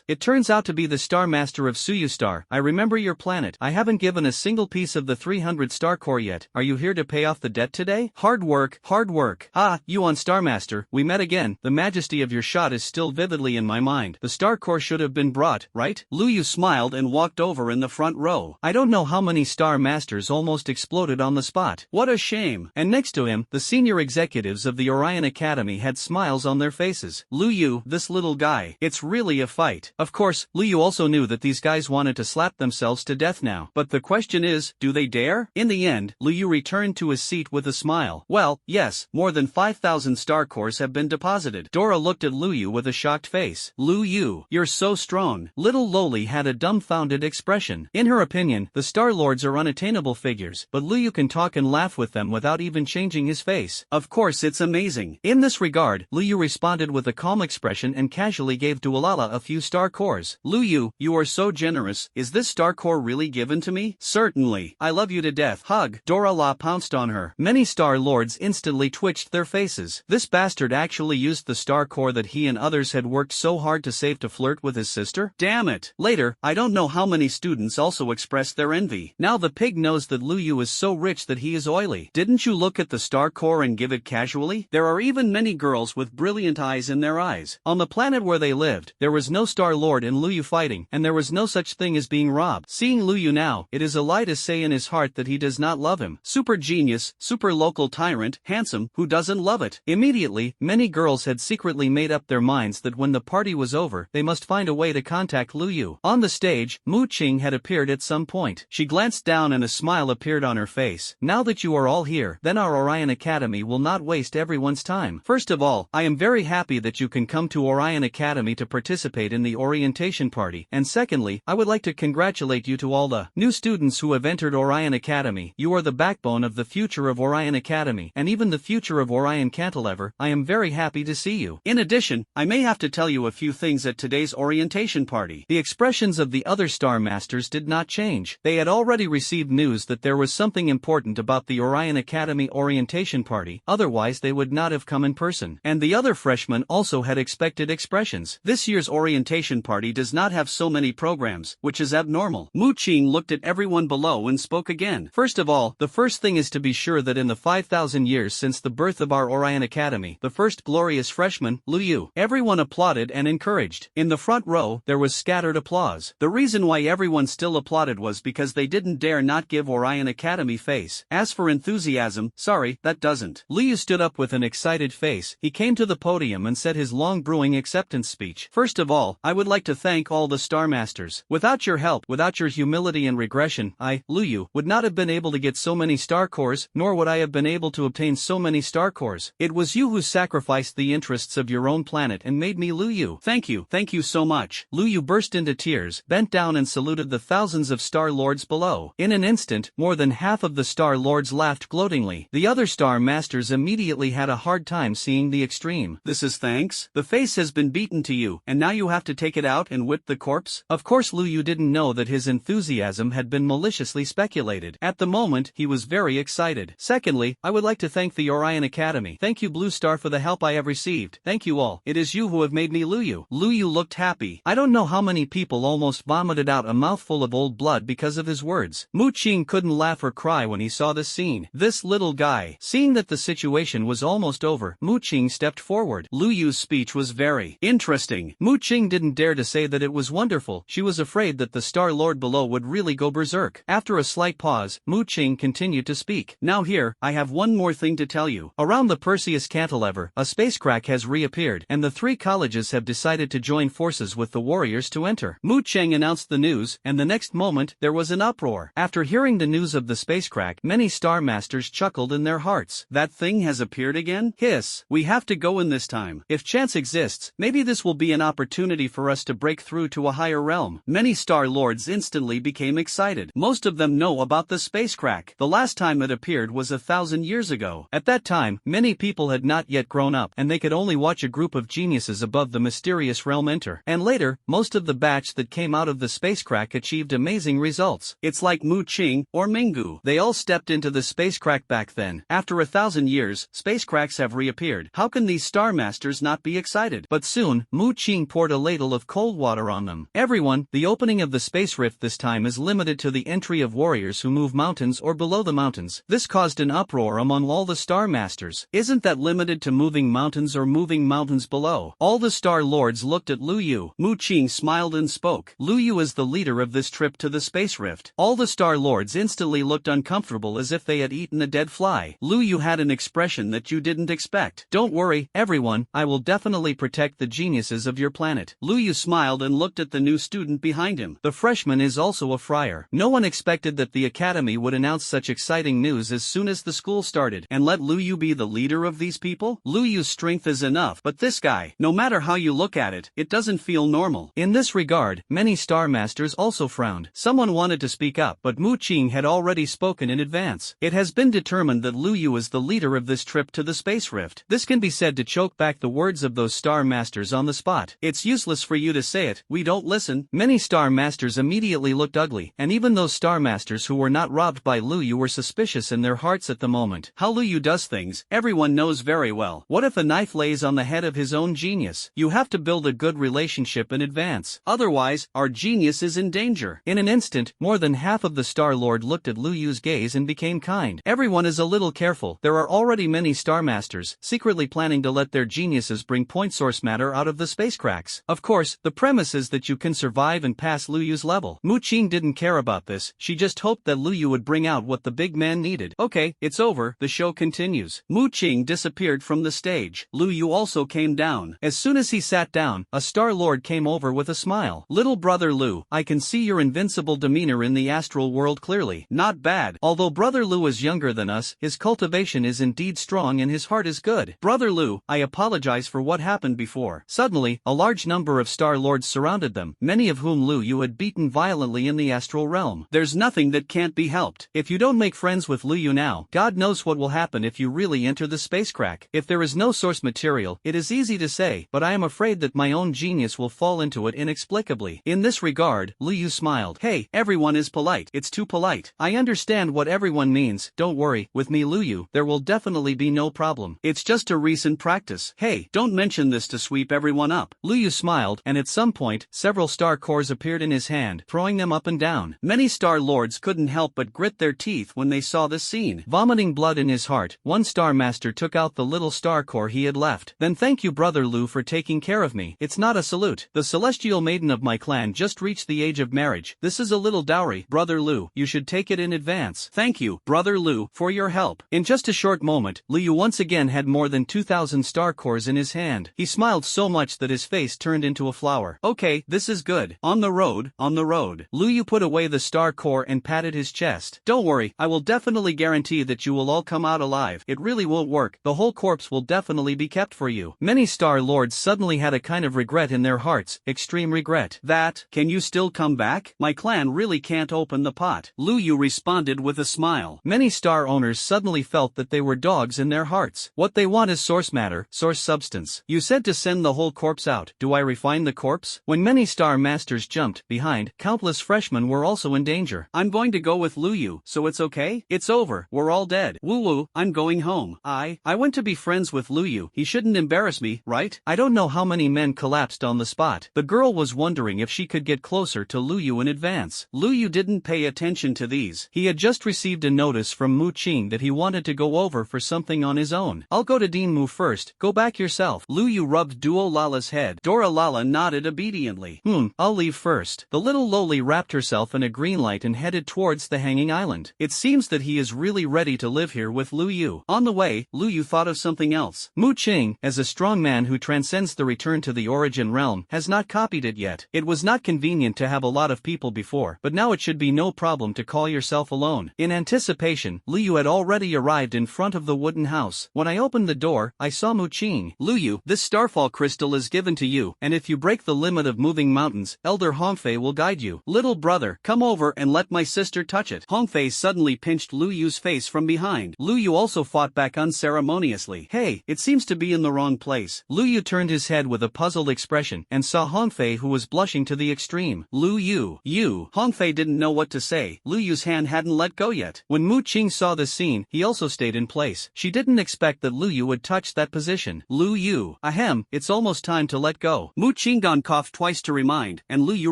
It turns out to be the Star Master of Suyu Star. I remember your planet. I haven't given a single piece of the 300 star core yet. Are you here to pay off the debt today? Hard work, hard work. Ah, you on Star Master, we met again. The majesty of your shot is still vividly in my mind. The star core should have been brought, right? Lu Yu smiled and walked over in the front row. I don't know how many Star Masters almost exploded on the spot. What a shame. And next to him, the senior executives of the Orion Academy had smiles on their faces. Lu Yu, this little guy. It's really a fight. Of course, Lu Yu also knew that these guys wanted to slap themselves to death now. But But the question is, do they dare? In the end, Lu Yu returned to his seat with a smile. Well, yes, more than 5,000 star cores have been deposited. Dora looked at Lu Yu with a shocked face. Lu Yu, you're so strong. Little Loli had a dumbfounded expression. In her opinion, the Star Lords are unattainable figures, but Lu Yu can talk and laugh with them without even changing his face. Of course it's amazing. In this regard, Lu Yu responded with a calm expression and casually gave Dualala a few star cores. Lu Yu, you are so generous. Is this star core really given to me? Certainly. I love you to death. Hug. Dora La pounced on her. Many Star Lords instantly twitched their faces. This bastard actually used the star core that he and others had worked so hard to save to flirt with his sister? Damn it. Later, I don't know how many students also expressed their envy. Now the pig knows that Lu Yu is so rich that he is oily. Didn't you look at the star core and give it casually? There are even many girls with brilliant eyes in their eyes. On the planet where they lived, there was no Star Lord in Lu Yu fighting, and there was no such thing as being robbed. Seeing Lu Yu now, it is a lie to say in his heart that he does not love him. Super genius, super local tyrant, handsome, who doesn't love it? Immediately, many girls had secretly made up their minds that when the party was over, they must find a way to contact Lu Yu. On the stage, Mu Qing had appeared at some point. She glanced down and a smile appeared on her face. Now that you are all here, then our Orion Academy will not waste everyone's time. First of all, I am very happy that you can come to Orion Academy to participate in the orientation party, and secondly, I would like to congratulate you to all the new students who have entered Orion Academy. You are the backbone of the future of Orion Academy, and even the future of Orion Cantilever. I am very happy to see you. In addition, I may have to tell you a few things at today's orientation party. The expressions of the other Star Masters did not change. They had already received news that there was something important about the Orion Academy orientation party, otherwise they would not have come in person. And the other freshmen also had expected expressions. This year's orientation party does not have so many programs, which is abnormal. Mu Qing looked at everyone below and spoke again. First of all, the first thing is to be sure that in the 5,000 years since the birth of our Orion Academy, the first glorious freshman, Lu Yu, everyone applauded and encouraged. In the front row, there was scattered applause. The reason why everyone still applauded was because they didn't dare not give Orion Academy face. As for enthusiasm, sorry, that doesn't. Lu Yu stood up with an excited face. He came to the podium and said his long brewing acceptance speech. First of all, I would like to thank all the Star Masters. Without your help, without your humility and regression, I, Lu Yu, would not have been able to get so many star cores, nor would I have been able to obtain so many star cores. It was you who sacrificed the interests of your own planet and made me Lu Yu. Thank you so much. Lu Yu burst into tears, bent down and saluted the thousands of Star Lords below. In an instant, more than half of the Star Lords laughed gloatingly. The other Star Masters immediately had a hard time seeing the extreme. This is thanks? The face has been beaten to you, and now you have to take it out and whip the corpse? Of course Lu Yu didn't know that his enthusiasm had been maliciously speculated. At the moment, he was very excited. Secondly, I would like to thank the Orion Academy. Thank you Blue Star for the help I have received. Thank you all. It is you who have made me Lu Yu. Lu Yu looked happy. I don't know how many people almost vomited out a mouthful of old blood because of his words. Mu Qing couldn't laugh or cry when he saw this scene. This little guy. Seeing that the situation was almost over, Mu Qing stepped forward. Lu Yu's speech was very interesting. Mu Qing didn't dare to say that it was wonderful. She was afraid that the Star Lord below would really go berserk. After a slight pause, Mu Qing continued to speak. Now here, I have one more thing to tell you. Around the Perseus Cantilever, a spacecraft has reappeared, and the three colleges have decided to join forces with the warriors to enter. Mu Qing announced the news, and the next moment, there was an uproar. After hearing the news of the spacecraft, many Star Masters chuckled in their hearts. That thing has appeared again? Hiss. We have to go in this time. If chance exists, maybe this will be an opportunity for us to break through to a higher realm. Many Star Lords instantly became excited. Most of them know about the spacecraft. The last time it appeared was 1,000 years ago. At that time, many people had not yet grown up, and they could only watch a group of geniuses above the mysterious realm enter. And later, most of the batch that came out of the spacecraft achieved amazing results. It's like Mu Qing or Minggu. They all stepped into the spacecraft back then. After 1,000 years, spacecrafts have reappeared. How can these Star Masters not be excited? But soon, Mu Qing poured a ladle of cold water on them. Everyone, the opening of the space rift this time is limited to the entry of warriors who move mountains or below the mountains. This caused an uproar among all the Star Masters. Isn't that limited to moving mountains or moving mountains below? All the Star Lords looked at Lu Yu. Mu Qing smiled and spoke. Lu Yu is the leader of this trip to the space rift. All the Star Lords instantly looked uncomfortable as if they had eaten a dead fly. Lu Yu had an expression that you didn't expect. Don't worry, everyone, I will definitely protect the geniuses of your planet. Lu Yu smiled and looked at the new student behind him. The freshman is also a friar. there. No one expected that the academy would announce such exciting news as soon as the school started. And let Lu Yu be the leader of these people? Lu Yu's strength is enough, but this guy, no matter how you look at it, it doesn't feel normal. In this regard, many Star Masters also frowned. Someone wanted to speak up, but Mu Qing had already spoken in advance. It has been determined that Lu Yu is the leader of this trip to the space rift. This can be said to choke back the words of those Star Masters on the spot. It's useless for you to say it, we don't listen. Many Star Masters immediately looked ugly, and even those Star Masters who were not robbed by Lu Yu were suspicious in their hearts at the moment. How Lu Yu does things, everyone knows very well. What if a knife lays on the head of his own genius? You have to build a good relationship in advance. Otherwise, our genius is in danger. In an instant, more than half of the Star Lord looked at Lu Yu's gaze and became kind. Everyone is a little careful. There are already many Star Masters, secretly planning to let their geniuses bring point source matter out of the space cracks. Of course, the premise is that you can survive and pass Lu Yu's level. Mu Qing didn't care about this, she just hoped that Lu Yu would bring out what the big man needed. Okay, it's over, the show continues. Mu Qing disappeared from the stage. Lu Yu also came down. As soon as he sat down, a Star Lord came over with a smile. Little brother Lu, I can see your invincible demeanor in the astral world clearly. Not bad. Although brother Lu is younger than us, his cultivation is indeed strong and his heart is good. Brother Lu, I apologize for what happened before. Suddenly, a large number of Star Lords surrounded them, many of whom Lu Yu had beaten violently in the astral realm. There's nothing that can't be helped. If you don't make friends with Lu Yu now, God knows what will happen if you really enter the space crack. If there is no source material, it is easy to say, but I am afraid that my own genius will fall into it inexplicably. In this regard, Lu Yu smiled. Hey, everyone is polite. It's too polite. I understand what everyone means. Don't worry, with me Lu Yu, there will definitely be no problem. It's just a recent practice. Hey, don't mention this to sweep everyone up. Lu Yu smiled, and at some point, several star cores appeared in his hand, throwing them up and down. Many Star Lords couldn't help but grit their teeth when they saw this scene. Vomiting blood in his heart, one Star Master took out the little star core he had left. Then thank you brother Lu for taking care of me. It's not a salute. The celestial maiden of my clan just reached the age of marriage. This is a little dowry, brother Lu. You should take it in advance. Thank you, brother Lu, for your help. In just a short moment, Lu Yu once again had more than 2,000 star cores in his hand. He smiled so much that his face turned into a flower. Okay, this is good. On the road, on the road. Lu Yu put away the star core and patted his chest. Don't worry, I will definitely guarantee that you will all come out alive. It really won't work. The whole corpse will definitely be kept for you. Many Star Lords suddenly had a kind of regret in their hearts, extreme regret. That, can you still come back? My clan really can't open the pot. Lu Yu responded with a smile. Many Star owners suddenly felt that they were dogs in their hearts. What they want is source matter, source substance. You said to send the whole corpse out. Do I refine the corpse? When many Star Masters jumped behind, countless freshmen were also in danger. I'm going to go with Lu Yu, so it's okay? It's over. We're all dead. Woo woo, I'm going home. I went to be friends with Lu Yu. He shouldn't embarrass me, right? I don't know how many men collapsed on the spot. The girl was wondering if she could get closer to Lu Yu in advance. Lu Yu didn't pay attention to these. He had just received a notice from Mu Qing that he wanted to go over for something on his own. I'll go to Dean Mu first. Go back yourself. Lu Yu rubbed Duo Lala's head. Dora Lala nodded obediently. I'll leave first. The little lowly wrapped herself in a green light and headed towards the hanging island. It seems that he is really ready to live here with Lu Yu. On the way, Lu Yu thought of something else. Mu Qing, as a strong man who transcends the return to the origin realm, has not copied it yet. It was not convenient to have a lot of people before, but now it should be no problem to call yourself alone. In anticipation, Lu Yu had already arrived in front of the wooden house. When I opened the door, I saw Mu Qing. Lu Yu, this starfall crystal is given to you, and if you break the limit of moving mountains, Elder Hongfei will guide you. Little brother, come over and let my sister touch it. Hongfei suddenly pinched Lu Yu's face from behind. Lu Yu also fought back unceremoniously. Hey, it seems to be in the wrong place. Lu Yu turned his head with a puzzled expression and saw Hongfei, who was blushing to the extreme. Lu Yu, you. Hongfei didn't know what to say. Lu Yu's hand hadn't let go yet. When Mu Qing saw the scene, he also stayed in place. She didn't expect that Lu Yu would touch that position. Lu Yu, ahem, it's almost time to let go. Mu Qingdan coughed twice to remind, and Lu Yu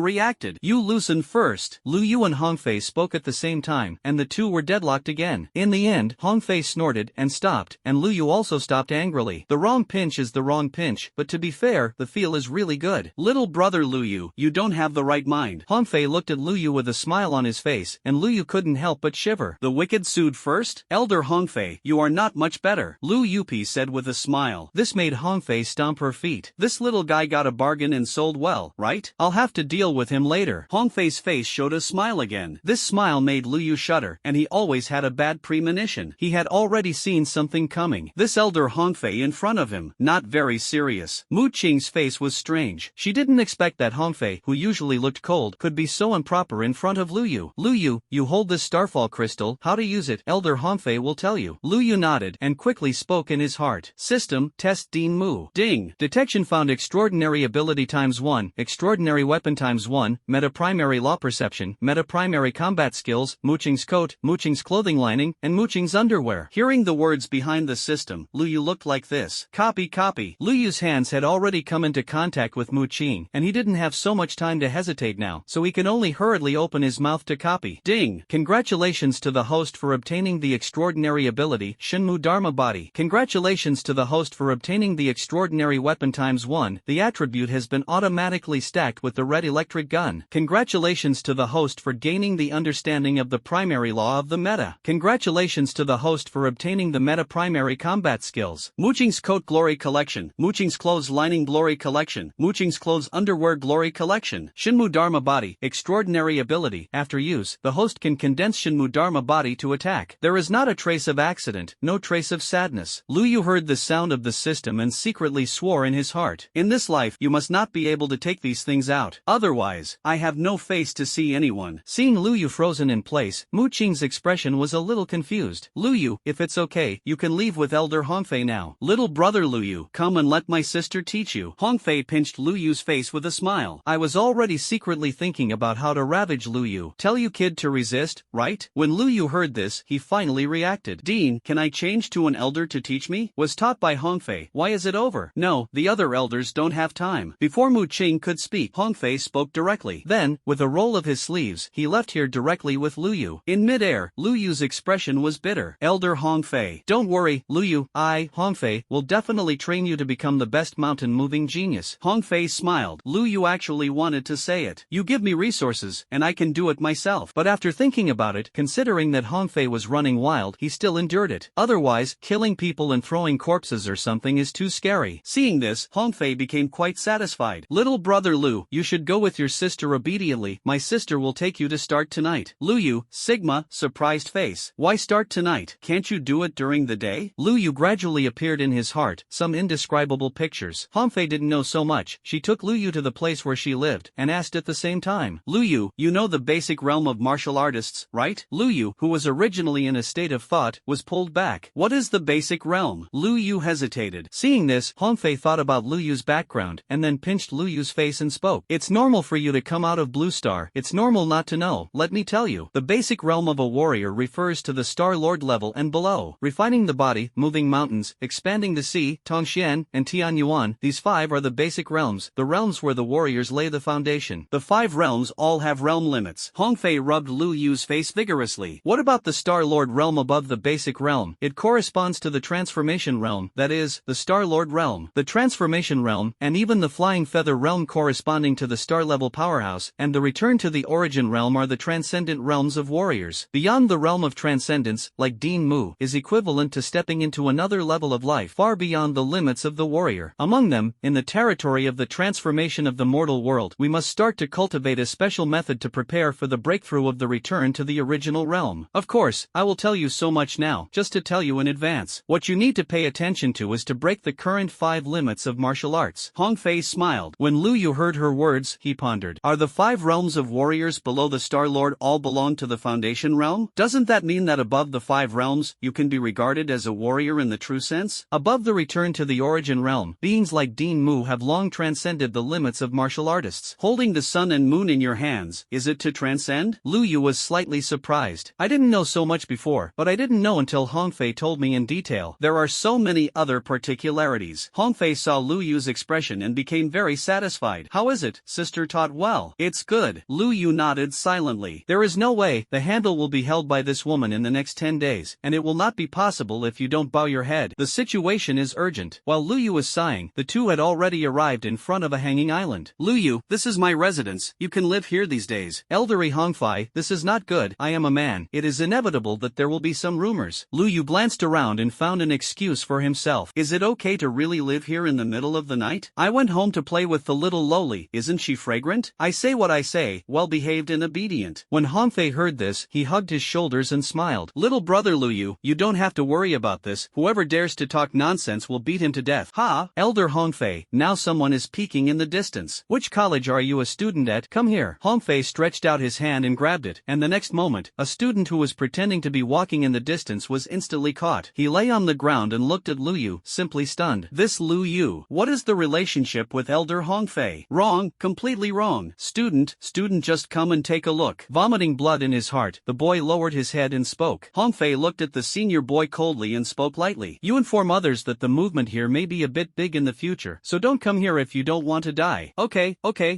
reacted. You loosen first. Lu Yu and Hongfei spoke at the same time, and the two were deadlocked again. In the end, Hongfei snorted and stopped, and Lu Yu also stopped angrily. The wrong pinch is the wrong pinch, but to be fair, the feel is really good. Little brother Lu Yu, you don't have the right mind. Hongfei looked at Lu Yu with a smile on his face, and Lu Yu couldn't help but shiver. The wicked sued first? Elder Hongfei, you are not much better. Lu Yupi said with a smile. This made Hongfei stomp her feet. This little guy got a bargain and sold well, right? I'll have to deal with him later. Hongfei's face showed a a smile again. This smile made Lu Yu shudder, and he always had a bad premonition. He had already seen something coming. This elder Hongfei in front of him, not very serious. Mu Qing's face was strange. She didn't expect that Hongfei, who usually looked cold, could be so improper in front of Lu Yu. Lu Yu, you hold this starfall crystal, how to use it, Elder Hongfei will tell you. Lu Yu nodded, and quickly spoke in his heart. System, test Dean Mu. Ding. Detection found extraordinary ability ×1, extraordinary weapon ×1, meta primary law perception, meta primary combat skills, Mu Qing's coat, Mu Qing's clothing lining, and Mu Qing's underwear. Hearing the words behind the system, Lu Yu looked like this. Copy. Lu Yu's hands had already come into contact with Mu Qing, and he didn't have so much time to hesitate now, so he can only hurriedly open his mouth to copy. Ding. Congratulations to the host for obtaining the extraordinary ability, Shenmu Dharma Body. Congratulations to the host for obtaining the extraordinary weapon ×1, the attribute has been automatically stacked with the red electric gun. Congratulations to the host for gaining the understanding of the primary law of the meta. Congratulations to the host for obtaining the meta primary combat skills. Mu Qing's coat glory collection, Mu Qing's clothes lining glory collection, Mu Qing's clothes underwear glory collection. Shenmu Dharma Body, extraordinary ability. After use, the host can condense Shenmu Dharma Body to attack. There is not a trace of accident, no trace of sadness. Lu Yu heard the sound of the system and secretly swore in his heart. In this life, you must not be able to take these things out. Otherwise, I have no face to see anyone. Seeing Lu Yu frozen in place, Mu Qing's expression was a little confused. Lu Yu, if it's okay, you can leave with Elder Hongfei now. Little brother Lu Yu, come and let my sister teach you. Hongfei pinched Lu Yu's face with a smile. I was already secretly thinking about how to ravage Lu Yu. Tell you kid to resist, right? When Lu Yu heard this, he finally reacted. Dean, can I change to an elder to teach me? Was taught by Hongfei. Why is it over? No, the other elders don't have time. Before Mu Qing could speak, Hongfei spoke directly. Then, with a roll of his sleeves, he left here directly with Lu Yu. In midair, Lu Yu's expression was bitter. Elder Hongfei, don't worry, Lu Yu, I, Hongfei, will definitely train you to become the best mountain-moving genius. Hongfei smiled. Lu Yu actually wanted to say it. You give me resources, and I can do it myself. But after thinking about it, considering that Hongfei was running wild, he still endured it. Otherwise, killing people and throwing corpses or something is too scary. Seeing this, Hongfei became quite satisfied. Little brother Lu, you should go with your sister obediently. My sister will take you to start tonight. Lu Yu, Sigma, surprised face. Why start tonight? Can't you do it during the day? Lu Yu gradually appeared in his heart, some indescribable pictures. Hongfei didn't know so much. She took Lu Yu to the place where she lived, and asked at the same time. Lu Yu, you know the basic realm of martial artists, right? Lu Yu, who was originally in a state of thought, was pulled back. What is the basic realm? Lu Yu hesitated. Seeing this, Hongfei thought about Lu Yu's background, and then pinched Lu Yu's face and spoke. It's normal for you to come out of Blue Star. It's normal not to know. Let me tell you. The basic realm of a warrior refers to the Star Lord level and below. Refining the body, moving mountains, expanding the sea, Tongxian, and Tianyuan, these 5 are the basic realms, the realms where the warriors lay the foundation. The 5 realms all have realm limits. Hongfei rubbed Lu Yu's face vigorously. What about the Star Lord realm above the basic realm? It corresponds to the transformation realm, that is, the Star Lord realm. The transformation realm, and even the flying feather realm corresponding to the star level powerhouse, and the return to the origin realm are the transcendent realms of warriors. Beyond the realm of transcendence, like Dean Mu, is equivalent to stepping into another level of life far beyond the limits of the warrior. Among them, in the territory of the transformation of the mortal world, we must start to cultivate a special method to prepare for the breakthrough of the return to the original realm. Of course, I will tell you so much now, just to tell you in advance. What you need to pay attention to is to break the current 5 limits of martial arts. Hongfei smiled. When Lu Yu heard her words, he pondered. Are the 5 realms of warriors below the Star Lord all belong to the Foundation realm? Doesn't that mean that above the 5 realms, you can be regarded as a warrior in the true sense? Above the return to the origin realm, beings like Dean Mu have long transcended the limits of martial artists. Holding the sun and moon in your hands, is it to transcend? Lu Yu was slightly surprised. I didn't know so much before, but I didn't know until Hongfei told me in detail. There are so many other particularities. Hongfei saw Lu Yu's expression and became very satisfied. How is it, sister taught well? It's good. Lu Yu nodded silently. There is no way the handle will be held by this woman in the next 10 days, and it will not be possible if you don't bow your head. The situation is urgent. While Lu Yu was sighing, the two had already arrived in front of a hanging island. Lu Yu, this is my residence. You can live here these days. Elderly Hongfei, this is not good. I am a man. It is inevitable that there will be some rumors. Lu Yu glanced around and found an excuse for himself. Is it okay to really live here in the middle of the night? I went home to play with the little lowly. Isn't she fragrant? I say what I say, well behaved. behaved and obedient. When Hongfei heard this, he hugged his shoulders and smiled. Little brother Liu, you don't have to worry about this. Whoever dares to talk nonsense will beat him to death. Ha! Elder Hongfei, now someone is peeking in the distance. Which college are you a student at? Come here. Hongfei stretched out his hand and grabbed it, and the next moment, a student who was pretending to be walking in the distance was instantly caught. He lay on the ground and looked at Liu, simply stunned. This Liu, what is the relationship with Elder Hongfei? Wrong, completely wrong. Student, just come and take a look. Vomiting blood in his heart, the boy lowered his head and spoke. Hongfei looked at the senior boy coldly and spoke lightly. You inform others that the movement here may be a bit big in the future, so don't come here if you don't want to die. Okay,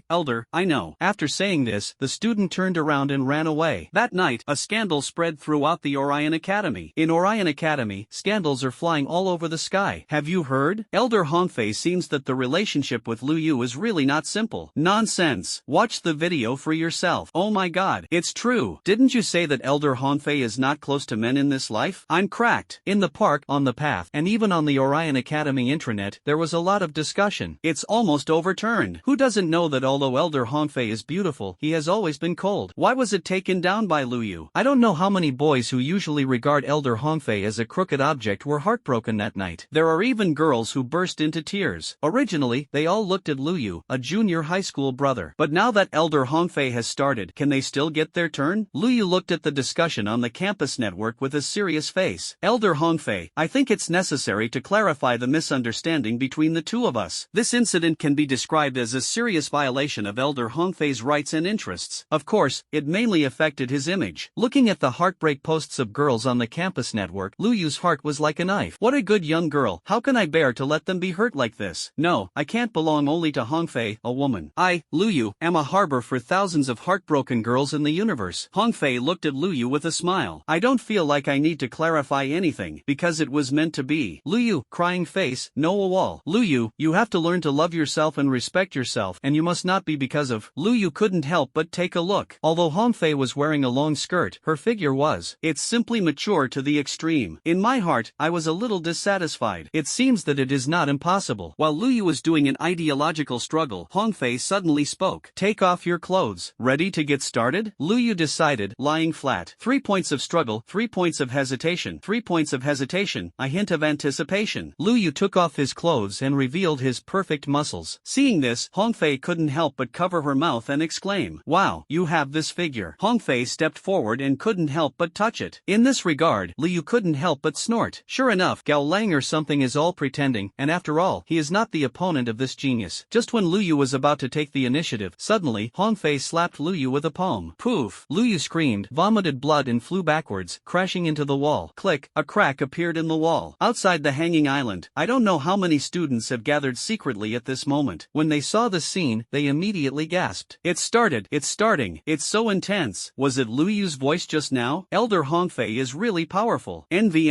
elder, I know. After saying this, the student turned around and ran away. That night, a scandal spread throughout the Orion Academy. In Orion Academy, scandals are flying all over the sky. Have you heard? Elder Hongfei seems that the relationship with Liu is really not simple. Nonsense. Watch the video for yourself. Oh my god, it's true. Didn't you say that Elder Hongfei is not close to men in this life? I'm cracked. In the park, on the path, and even on the Orion Academy intranet, there was a lot of discussion. It's almost overturned. Who doesn't know that although Elder Hongfei is beautiful, he has always been cold? Why was it taken down by Liu? I don't know how many boys who usually regard Elder Hongfei as a crooked object were heartbroken that night. There are even girls who burst into tears. Originally, they all looked at Liu, a junior high school brother. But now that Elder Hongfei has started, can they still get their turn? Liu looked at the discussion on the campus network with a serious face. Elder Hongfei, I think it's necessary to clarify the misunderstanding between the two of us. This incident can be described as a serious violation of Elder Hongfei's rights and interests. Of course, it mainly affected his image. Looking at the heartbreak posts of girls on the campus network, Liu's heart was like a knife. What a good young girl. How can I bear to let them be hurt like this? No, I can't belong only to Hongfei, a woman. I, Liu, am a harbor for thousands of heartbroken girls in the universe. Hongfei looked at Liu with a smile. I don't feel like I need to clarify anything, because it was meant to be. Liu, crying face, no a wall. Liu, you have to learn to love yourself and respect yourself, and you must not be because of. Liu couldn't help but take a look. Although Hongfei was wearing a long skirt, her figure was. It's simply mature to the extreme. In my heart, I was a little dissatisfied. It seems that it is not impossible. While Liu was doing an ideological struggle, Hongfei suddenly spoke. Take off your clothes. Ready to get started? Liu decided, lying flat. 3 points of struggle, 3 points of hesitation, 3 points of hesitation, a hint of anticipation. Liu took off his clothes and revealed his perfect muscles. Seeing this, Hongfei couldn't help but cover her mouth and exclaim, wow, you have this figure. Hongfei stepped forward and couldn't help but touch it. In this regard, Liu couldn't help but snort. Sure enough, Gao Lang or something is all pretending, and after all, he is not the opponent of this genius. Just when Liu was about to take the initiative, suddenly, Hongfei slapped Liu with a palm. Poof! Liu screamed, vomited blood and flew backwards, crashing into the wall. Click, a crack appeared in the wall. Outside the hanging island, I don't know how many students have gathered secretly at this moment. When they saw the scene, they immediately gasped. It's starting, it's so intense. Was it Liu's voice just now? Elder Hongfei is really powerful. Envy.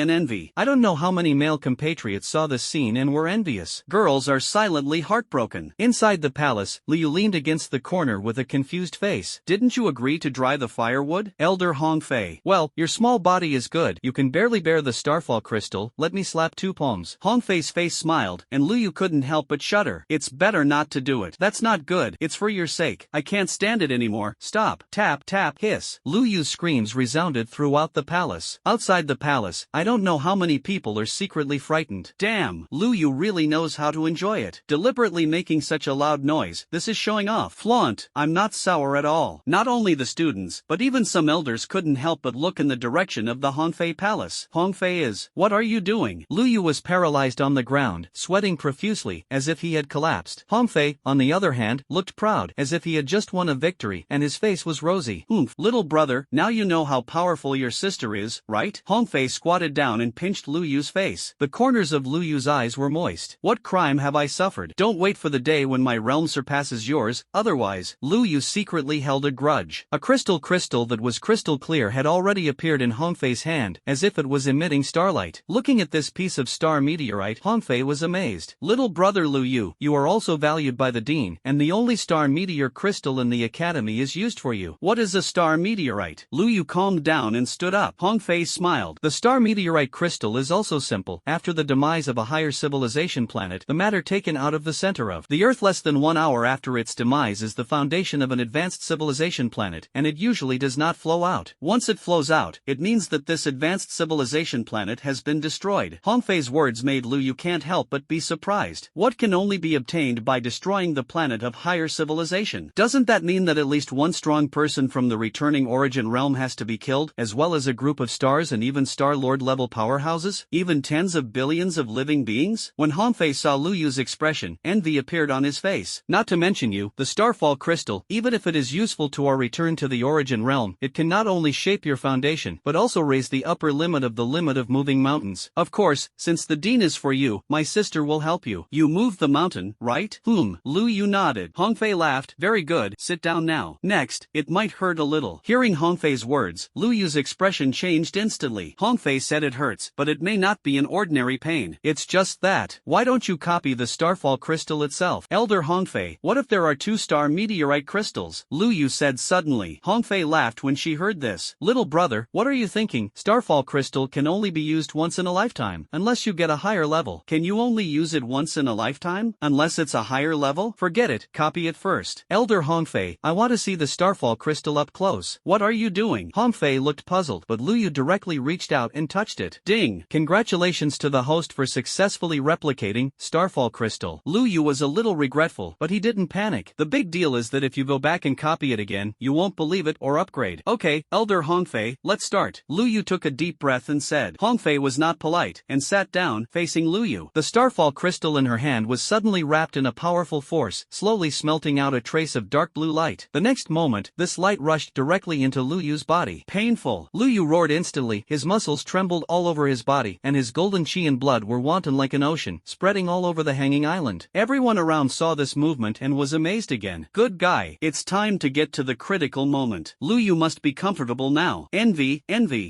I don't know how many male compatriots saw this scene and were envious. Girls are silently heartbroken. Inside the palace, Liu leaned against the corner with a confused face. Didn't you agree to dry the firewood? Elder Hongfei. Well, your small body is good. You can barely bear the starfall crystal. Let me slap 2 palms. Hongfei's face smiled, and Liu couldn't help but shudder. It's better not to do it. That's not good. It's for your sake. I can't stand it anymore. Stop. Tap, tap, hiss. Liu's screams resounded throughout the palace. Outside the palace, I don't know how many people are secretly frightened. Damn, Liu really knows how to enjoy it. Deliberately making such a loud noise, this is showing off. Flaunt. I'm not sour at all. Not only the students, but even some elders couldn't help but look in the direction of the Hongfei palace. Hongfei is. What are you doing? Liu was paralyzed on the ground, sweating profusely, as if he had collapsed. Hongfei, on the other hand, looked proud, as if he had just won a victory, and his face was rosy. Little brother, now you know how powerful your sister is, right? Hongfei squatted down and pinched Liu's face. The corners of Liu's eyes were moist. What crime have I suffered? Don't wait for the day when my realm surpasses yours, otherwise. Liu secretly held a grudge. A crystal that was crystal clear had already appeared in Hongfei's hand, as if it was emitting starlight. Looking at this piece of star meteorite, Hongfei was amazed. Little brother Liu, you are also valued by the dean, and the only star meteor crystal in the academy is used for you. What is a star meteorite? Liu calmed down and stood up. Hongfei smiled. The star meteorite crystal is also simple. After the demise of a higher civilization planet, the matter taken out of the center of the Earth less than 1 hour after its demise is the foundation of an advanced civilization planet, and it usually does not flow out. Once it flows out, it means that this advanced civilization planet has been destroyed. Hongfei's words made Lu Yu can't help but be surprised. What can only be obtained by destroying the planet of higher civilization? Doesn't that mean that at least one strong person from the returning origin realm has to be killed, as well as a group of stars and even Star-Lord level powerhouses? Even tens of billions of living beings? When Hongfei saw Lu Yu's expression, envy appeared on his face. Not to mention you, the Starfall Crystal, even if it is useful to our return to the origin realm, it can not only shape your foundation, but also raise the upper limit of the limit of moving mountains. Of course, since the dean is for you, my sister will help you. You moved the mountain, right? Lu Yu nodded. Hongfei laughed. Very good, sit down now. Next, it might hurt a little. Hearing Hongfei's words, Lu Yu's expression changed instantly. Hongfei said it hurts, but it may not be an ordinary pain. It's just that. Why don't you copy the Starfall Crystal itself? Elder Hongfei, what if there are 2 star meteorite crystals? Lu Yu said suddenly. Hongfei laughed when she heard this. Little brother, what are you thinking? Starfall Crystal can only be used once in a lifetime, unless you get a higher level. Can you only use it once in a lifetime? Unless it's a higher level? Forget it, copy it first. Elder Hongfei, I want to see the Starfall Crystal up close. What are you doing? Hongfei looked puzzled, but Lu Yu directly reached out and touched it. Ding! Congratulations to the host for successfully replicating Starfall Crystal. Lu Yu was a little regretful, but he didn't panic. The big deal is that if you go back and copy it again, you won't believe it or upgrade. Okay, Elder Hongfei, let's start. Lu Yu took a deep breath and said. Hongfei was not polite, and sat down, facing Lu Yu. The Starfall Crystal in her hand was suddenly wrapped in a powerful force, slowly smelting out a trace of dark blue light. The next moment, this light rushed directly into Lu Yu's body. Painful. Lu Yu roared instantly, his muscles trembled all over his body, and his golden qi and blood were wanton like an ocean, spreading all over the hanging island. Everyone around saw this movement and was amazed again. Good guy. It's time to get to the critical moment. Lu Yu must be comfortable now. Envy.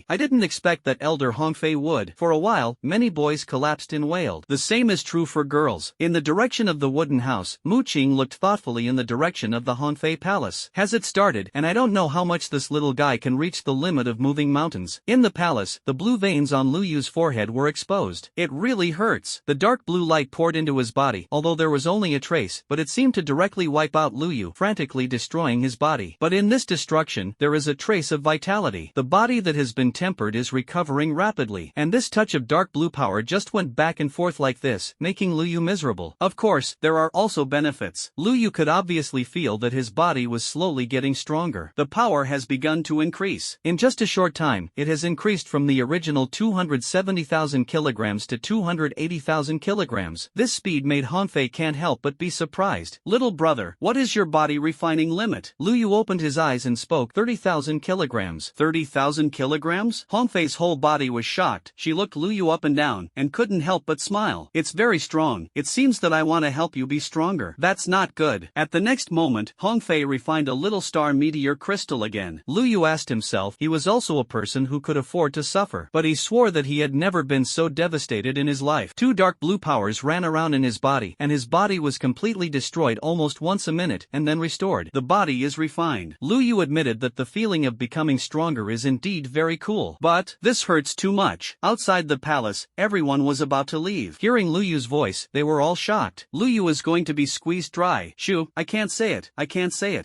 I didn't expect that Elder Hongfei would. For a while, many boys collapsed and wailed. The same is true for girls. In the direction of the wooden house, Mu Qing looked thoughtfully in the direction of the Hongfei Palace. Has it started? And I don't know how much this little guy can reach the limit of moving mountains. In the palace, the blue veins on Lu Yu's forehead were exposed. It really hurts. The dark blue light poured into his body, although there was only a trace, but it seemed to directly wipe out Lu Yu, frantically destroying his body. But in this destruction, there is a trace of vitality. The body that has been tempered is recovering rapidly, and this touch of dark blue power just went back and forth like this, making Lu Yu miserable. Of course, there are also benefits. Lu Yu could obviously feel that his body was slowly getting stronger. The power has begun to increase. In just a short time, it has increased from the original 270,000 kilograms to 280,000 kilograms. This speed made Hongfei can't help but be surprised. Little brother, what is your body refining limit? Lu Yu opened his eyes and spoke. 30,000 kilograms. 30,000 kilograms? Hongfei's whole body was shocked. She looked Lu Yu up and down, and couldn't help but smile. It's very strong. It seems that I want to help you be stronger. That's not good. At the next moment, Hongfei refined a little star meteor crystal again. Lu Yu asked himself, he was also a person who could afford to suffer. But he swore that he had never been so devastated in his life. 2 dark blue powers ran around in his body, and his body was completely destroyed almost once a minute, and then restored. The body is refined. Lu Yu admitted that the feeling of becoming stronger is indeed very cool. But, this hurts too much. Outside the palace, everyone was about to leave. Hearing Lu Yu's voice, they were all shocked. Lu Yu is going to be squeezed dry. Shoo, I can't say it.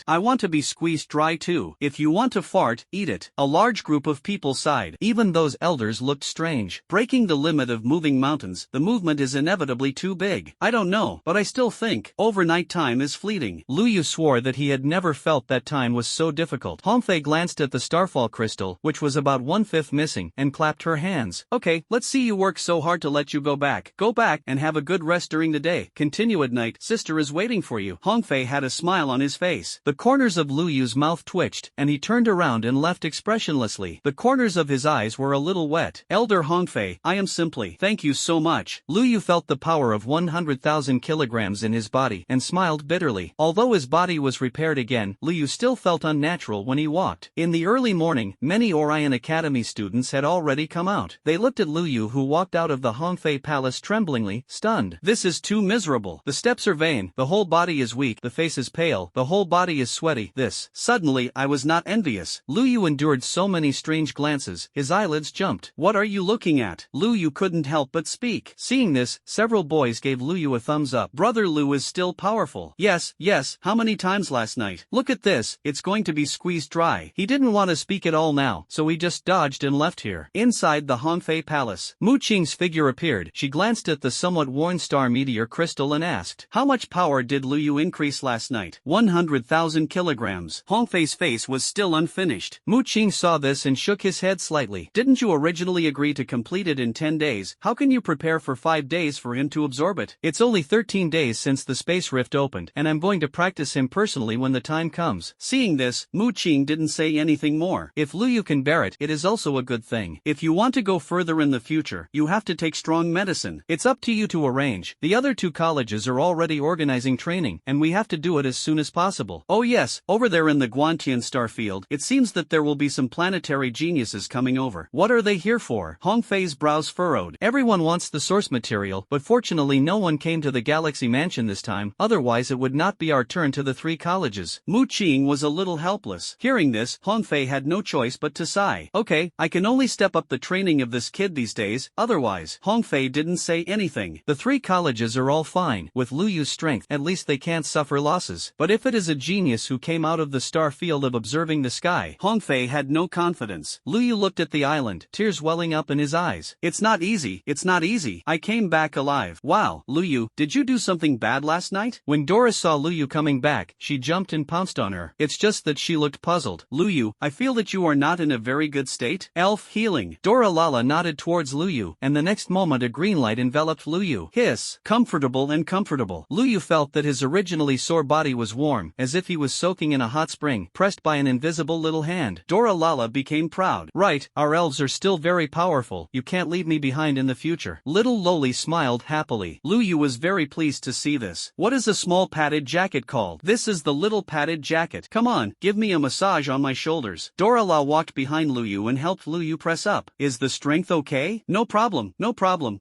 I want to be squeezed dry too. If you want to fart, eat it. A large group of people sighed. Even those elders looked strange. Breaking the limit of moving mountains, the movement is inevitably too big. I don't know, but I still think overnight time is fleeting. Lu Yu swore that he had never felt that time was so difficult. Hongfei glanced at the Starfall Crystal, which was about 1/5 missing, and clapped her hands. Okay, let's see you work so hard to let you go back. Go back and have a good rest during the day. Continue at night. Sister is waiting for you. Hongfei had a smile on his face. The corners of Lu Yu's mouth twitched, and he turned around and left expressionlessly. The corners of his eyes were a little wet. Elder Hongfei, I am simply. Thank you so much. Lu Yu felt the power of 100,000 kilograms in his body, and smiled bitterly. Although his body was repaired again, Lu Yu still felt unnatural when he walked. In the early morning, many Orion Academy students had already come out. They looked at Lu Yu, who walked out of the Hongfei Palace tremblingly, stunned. This is too miserable. The steps are vain, the whole body is weak, the face is pale, the whole body is sweaty. This. Suddenly, I was not envious. Lu Yu endured so many strange glances, his eyelids jumped. What are you looking at? Lu Yu couldn't help but speak. Seeing this, several boys gave Lu Yu a thumbs up. Brother Lu is still powerful. Yes, how many times last night? Look at this, it's going to be squeezed dry. He didn't want to speak at all now, so he just dodged and left here. Inside the Hongfei Palace, Mu Qing's figure appeared. She glanced at the somewhat worn star meteor crystal and asked, "How much power did Lu Yu increase last night?" 100,000 kilograms. Hongfei's face was still unfinished. Mu Qing saw this and shook his head slightly. "Didn't you originally agree to complete it in 10 days? How can you prepare for 5 days for him to absorb it? It's only 13 days since the space rift opened, and I'm going to practice him personally when the time comes." Seeing this, Mu Qing didn't say anything more. If Lu Yu can bear it, it is also a good thing. If you want to go further in the future, you have to take strong medicine. It's up to you to arrange. The other 2 colleges are already organizing training, and we have to do it as soon as possible. Oh yes, over there in the Guantian star field, it seems that there will be some planetary geniuses coming over. What are they here for? Hongfei's brows furrowed. Everyone wants the source material, but fortunately no one came to the Galaxy Mansion this time, otherwise it would not be our turn to the 3 colleges. Mu Qing was a little helpless. Hearing this, Hongfei had no choice but to sigh. Okay, I can only step up the training of this kid these days, otherwise. Hongfei didn't say anything. The 3 colleges are all fine. With Lu Yu's strength, at least they can't suffer losses. But if it is a genius who came out of the star field of observing the sky, Hongfei had no confidence. Lu Yu looked at the island, tears welling up in his eyes. It's not easy. It's not easy. I came back alive. Wow, Lu Yu, did you do something bad last night? When Dora saw Lu Yu coming back, she jumped and pounced on her. It's just that she looked puzzled. Lu Yu, I feel that you are not in a very good state. Elf healing. Dora Lala nodded towards Lu Yu, and the next moment a green light enveloped Lu Yu. Hiss. Comfortable and comfortable. Lu Yu felt that his originally sore body was warm, as if he was soaking in a hot spring, pressed by an invisible little hand. Dora Lala became proud. Right, our elves are still very powerful. You can't leave me behind in the future. Little Loli smiled happily. Lu Yu was very pleased to see this. What is a small padded jacket called? This is the little padded jacket. Come on, give me a massage on my shoulders. Dora La walked behind Lu Yu and helped Lu Yu press up. Is the strength okay? No problem,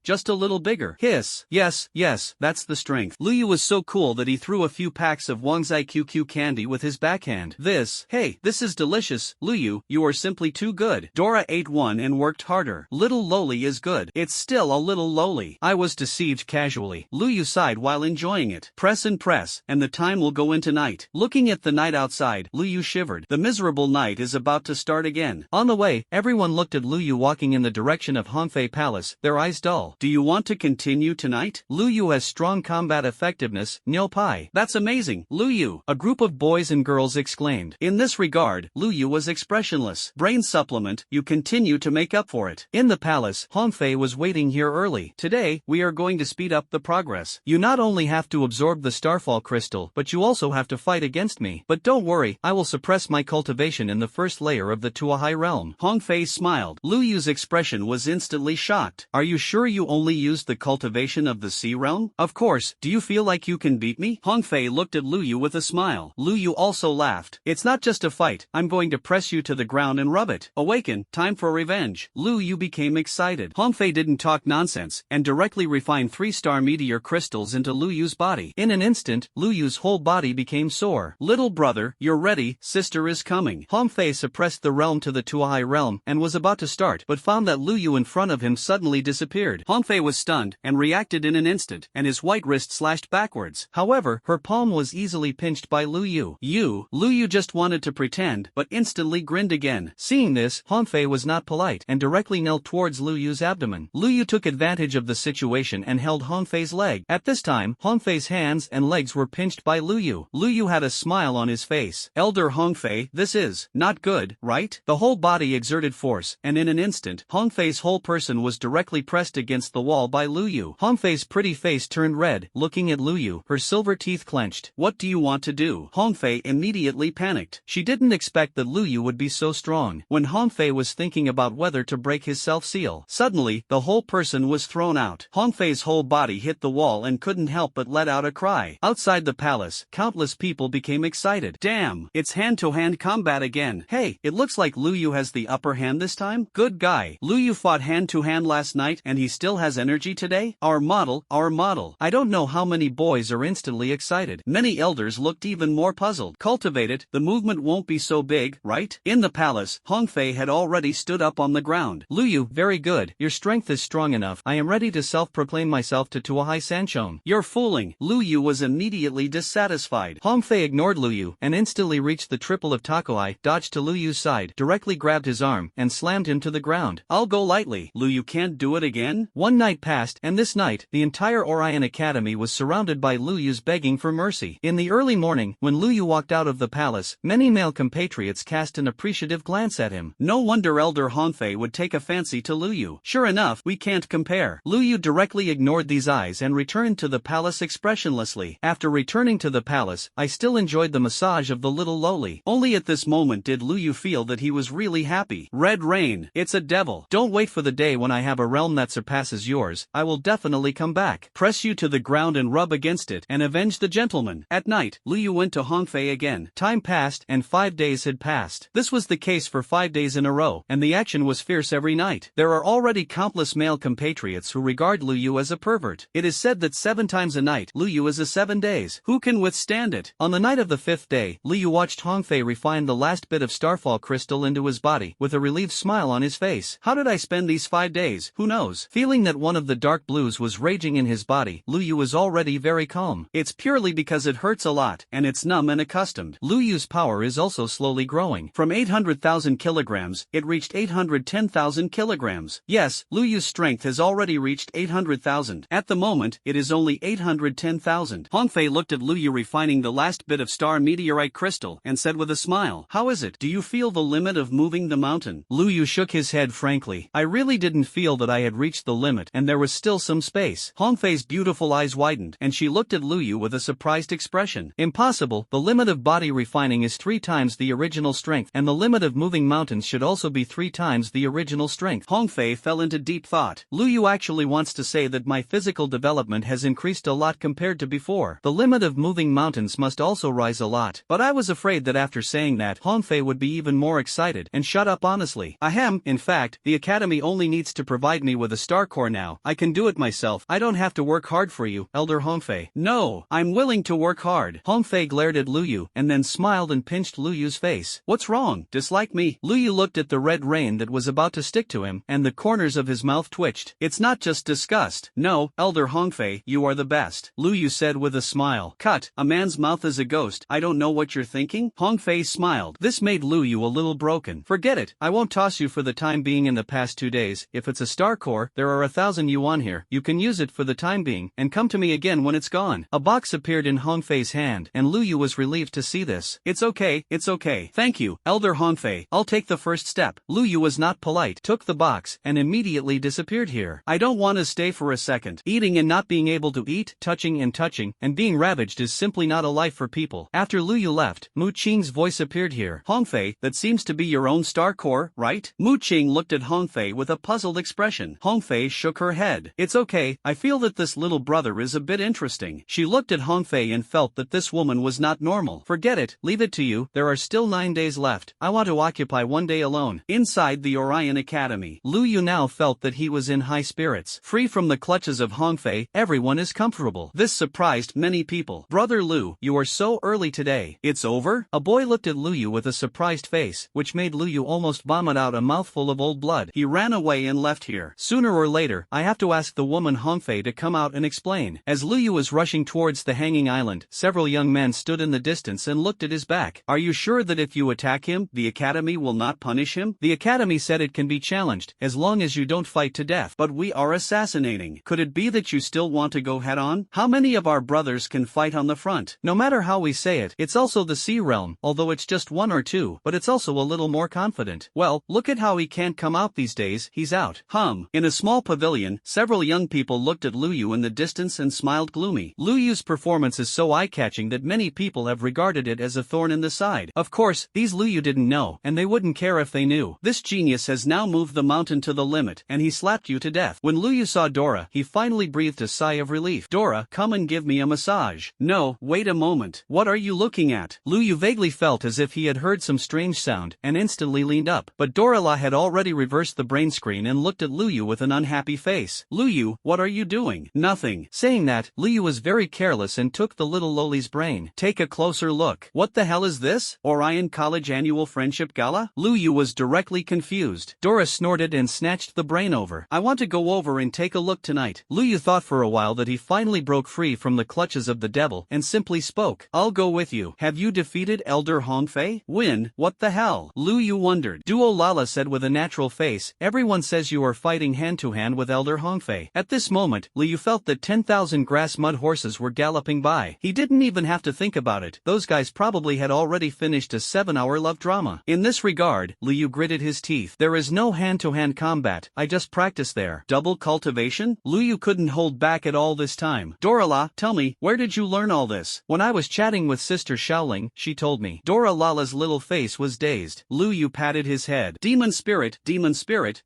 just a little bigger. Hiss. Yes, that's the strength. Lu Yu was so cool that he threw a few packs of Wangzai QQ candy with his backhand. This is delicious. Lu Yu, you are simply too good. Dora ate one and worked harder. Little Loli is good. It's still a little lowly. I was deceived casually. Lu Yu sighed while enjoying it. Press and press, and the time will go into night. Looking at the night outside, Lu Yu shivered. The miserable night is about to start again. On the way, everyone looked at Lu Yu walking in the direction of Hongfei Palace, their eyes dull. Do you want to continue tonight? Lu Yu has strong combat effectiveness, Nil Pai. That's amazing, Lu Yu. A group of boys and girls exclaimed. In this regard, Lu Yu was expressionless. Brain supplement, you continue to make up for it. In the palace, Hongfei was waiting here early. Today, we are going to speed up the progress. You not only have to absorb the starfall crystal, but you also have to fight against me. But don't worry, I will suppress my cultivation in the first layer of the Tuahai realm. Hongfei smiled. Lu Yu's expression was instantly shocked. Are you sure you only used the cultivation of the sea realm? Of course, do you feel like you can beat me? Hongfei looked at Lu Yu with a smile. Lu Yu also laughed. It's not just a fight, I'm going to press you to the ground and rub it. Awaken, time for revenge. Lu Yu became excited. Hongfei didn't talk nonsense, and directly refined 3-star meteor crystals into Lu Yu's body. In an instant, Lu Yu's whole body became sore. Little brother, you're ready, sister is coming. Hongfei suppressed the realm to the Tuahai realm, and was about to start, but found that Lu Yu in front of him suddenly disappeared. Hongfei was stunned, and reacted in an instant, and his white wrist slashed backwards. However, her palm was easily pinched by Lu Yu. Lu Yu just wanted to pretend, but instantly grinned again. Seeing this, Hongfei was not polite, and directly knelt towards Lu Yu's abdomen. Lu Yu took advantage of the situation and held Hongfei's leg. At this time, Hongfei's hands and legs were pinched by Lu Yu. Lu Yu had a smile on his face. Elder Hongfei, this is not good, right? The whole body exerted force, and in an instant, Hongfei's whole person was directly pressed against the wall by Lu Yu. Hongfei's pretty face turned red, looking at Lu Yu, her silver teeth clenched. What do you want to do? Hongfei immediately panicked. She didn't expect that Lu Yu would be so strong. When Hongfei was thinking about whether to break his self-seal, suddenly, the whole person was thrown out. Hongfei's whole body hit the wall and couldn't help but let out a cry. Outside the palace, countless people became excited. Damn, it's hand-to-hand combat again. Hey, it looks like Lu Yu has the upper hand this time? Good guy. Lu Yu fought hand-to-hand last night and he still has energy today? Our model. I don't know how many boys are instantly excited. Many elders looked even more puzzled. Cultivate it, the movement won't be so big, right? In the palace, Hongfei had already stood up on the ground. Lu Yu, very good. Your strength is strong enough. I am ready to self-proclaim myself to Tuahai Sanchon. You're fooling. Lu Yu was immediately dissatisfied. Hongfei ignored Liu, and instantly reached the triple of Takoi, dodged to Liyu's side, directly grabbed his arm, and slammed him to the ground. I'll go lightly. Liu can't do it again? One night passed, and this night, the entire Orion Academy was surrounded by Liyu's begging for mercy. In the early morning, when Liu walked out of the palace, many male compatriots cast an appreciative glance at him. No wonder Elder Hongfei would take a fancy to Liu. Sure enough, we can't compare. Liu directly ignored these eyes and returned to the palace expressionlessly. After returning to the palace, I still enjoyed the massage of the little loli. Only at this moment did Liu feel that he was really happy. Red Rain, it's a devil. Don't wait for the day when I have a realm that surpasses yours. I will definitely come back, press you to the ground and rub against it, and avenge the gentleman. At night, Liu went to Hongfei again. Time passed, and 5 days had passed. This was the case for 5 days in a row, and the action was fierce every night. There are already countless male compatriots who regard Liu as a pervert. It is said that 7 times a night, Liu is a 7 days. Who can withstand it? On the night of the 5th day, Liu watched Hongfei refine the last bit of starfall crystal into his body, with a relieved smile on his face. How did I spend these 5 days? Who knows? Feeling that one of the dark blues was raging in his body, Liu was already very calm. It's purely because it hurts a lot, and it's numb and accustomed. Liu's power is also slowly growing. From 800,000 kilograms, it reached 810,000 kilograms. Yes, Liu's strength has already reached 800,000. At the moment, it is only 810,000. Hongfei looked at Liu refining the last bit of star meteorite crystal, and said with a smile, "How is it? Do you feel the limit of moving the mountain?" Liu shook his head frankly. I really didn't feel that I had reached the limit, and there was still some space. Hongfei's beautiful eyes widened, and she looked at Liu with a surprised expression. Impossible. The limit of body refining is 3 times the original strength, and the limit of moving mountains should also be 3 times the original strength. Hongfei fell into deep thought. Liu actually wants to say that my physical development has increased a lot compared to before. The limit of moving mountains must also rise a lot. But I was afraid that after saying that, Hongfei would be even more excited and shut up honestly. Ahem, in fact, the academy only needs to provide me with a star core now. I can do it myself. I don't have to work hard for you, Elder Hongfei. No, I'm willing to work hard. Hongfei glared at Liu, and then smiled and pinched Liu's face. What's wrong? Dislike me? Liu looked at the red rain that was about to stick to him, and the corners of his mouth twitched. It's not just disgust. No, Elder Hongfei, you are the best. Liu said with a smile. Cut, a man's mouth is a ghost. I don't know what you're thinking? Hongfei smiled. This made Liu a little broken. Forget it. I won't toss you for the time being in the past 2 days. If it's a star core, there are 1,000 yuan here. You can use it for the time being, and come to me again when it's gone. A box appeared in Hongfei's hand, and Liu was relieved to see this. It's okay. Thank you, Elder Hongfei. I'll take the first step. Liu was not polite, took the box, and immediately disappeared here. I don't want to stay for a second. Eating and not being able to eat, touching, and being ravaged is simply not a life for people. After Liu left, Mu Qing's voice appeared here. Hongfei, that seems to be your own star core, right? Mu Qing looked at Hongfei with a puzzled expression. Hongfei shook her head. It's okay, I feel that this little brother is a bit interesting. She looked at Hongfei and felt that this woman was not normal. Forget it, leave it to you, there are still 9 days left. I want to occupy 1 day alone. Inside the Orion Academy, Liu now felt that he was in high spirits. Free from the clutches of Hongfei, everyone is comfortable. This surprised many people. Brother Liu, you are so early today. It's over? A boy looked at Liu with a surprised face, which made Liu almost vomit out a mouthful of old blood. He ran away and left here. Sooner or later, I have to ask the woman Hongfei to come out and explain. As Liu was rushing towards the hanging island, several young men stood in the distance and looked at his back. Are you sure that if you attack him, the academy will not punish him? The academy said it can be challenged, as long as you don't fight to death. But we are assassinating. Could it be that you still want to go head on? How many of our brothers can fight on the front? No matter how we say it, it's also the sea realm, although it's just 1 or 2, but it's also a little more confident. Well, look at how he can't come out these days, he's out. In a small pavilion, several young people looked at Liu in the distance and smiled gloomy. Liu's performance is so eye-catching that many people have regarded it as a thorn in the side. Of course, these Liu didn't know, and they wouldn't care if they knew. This genius has now moved the mountain to the limit, and he slapped you to death. When Liu saw Dora, he finally breathed a sigh of relief. Dora, come and give me a massage. No, wait a moment. What are you looking at? Liu vaguely felt as if he had heard some strange sound, and instantly leaned up. But Dora had already reversed the brain screen and looked at Liu with an unhappy face. Liu, what are you doing? Nothing. Saying that, Liu was very careless and took the little loli's brain. Take a closer look. What the hell is this? Orion College Annual Friendship Gala? Liu was directly confused. Dora snorted and snatched the brain over. I want to go over and take a look tonight. Liu thought for a while that he finally broke free from the clutches of the devil and simply spoke. I'll go with you. Have you defeated Elder Hongfei? Win? What the hell? Lu Yu wondered. Duo Lala said with a natural face, everyone says you are fighting hand-to-hand with Elder Hongfei. At this moment, Lu Yu felt that 10,000 grass mud horses were galloping by. He didn't even have to think about it. Those guys probably had already finished a 7-hour love drama. In this regard, Lu Yu gritted his teeth. There is no hand-to-hand combat, I just practice there. Double cultivation? Lu Yu couldn't hold back at all this time. Dorala, tell me, where did you learn all this? When I was chatting with Sister Shaoling, she told me. Dorala's little face was dazed. Lu Yu patted his head. Demon spirit,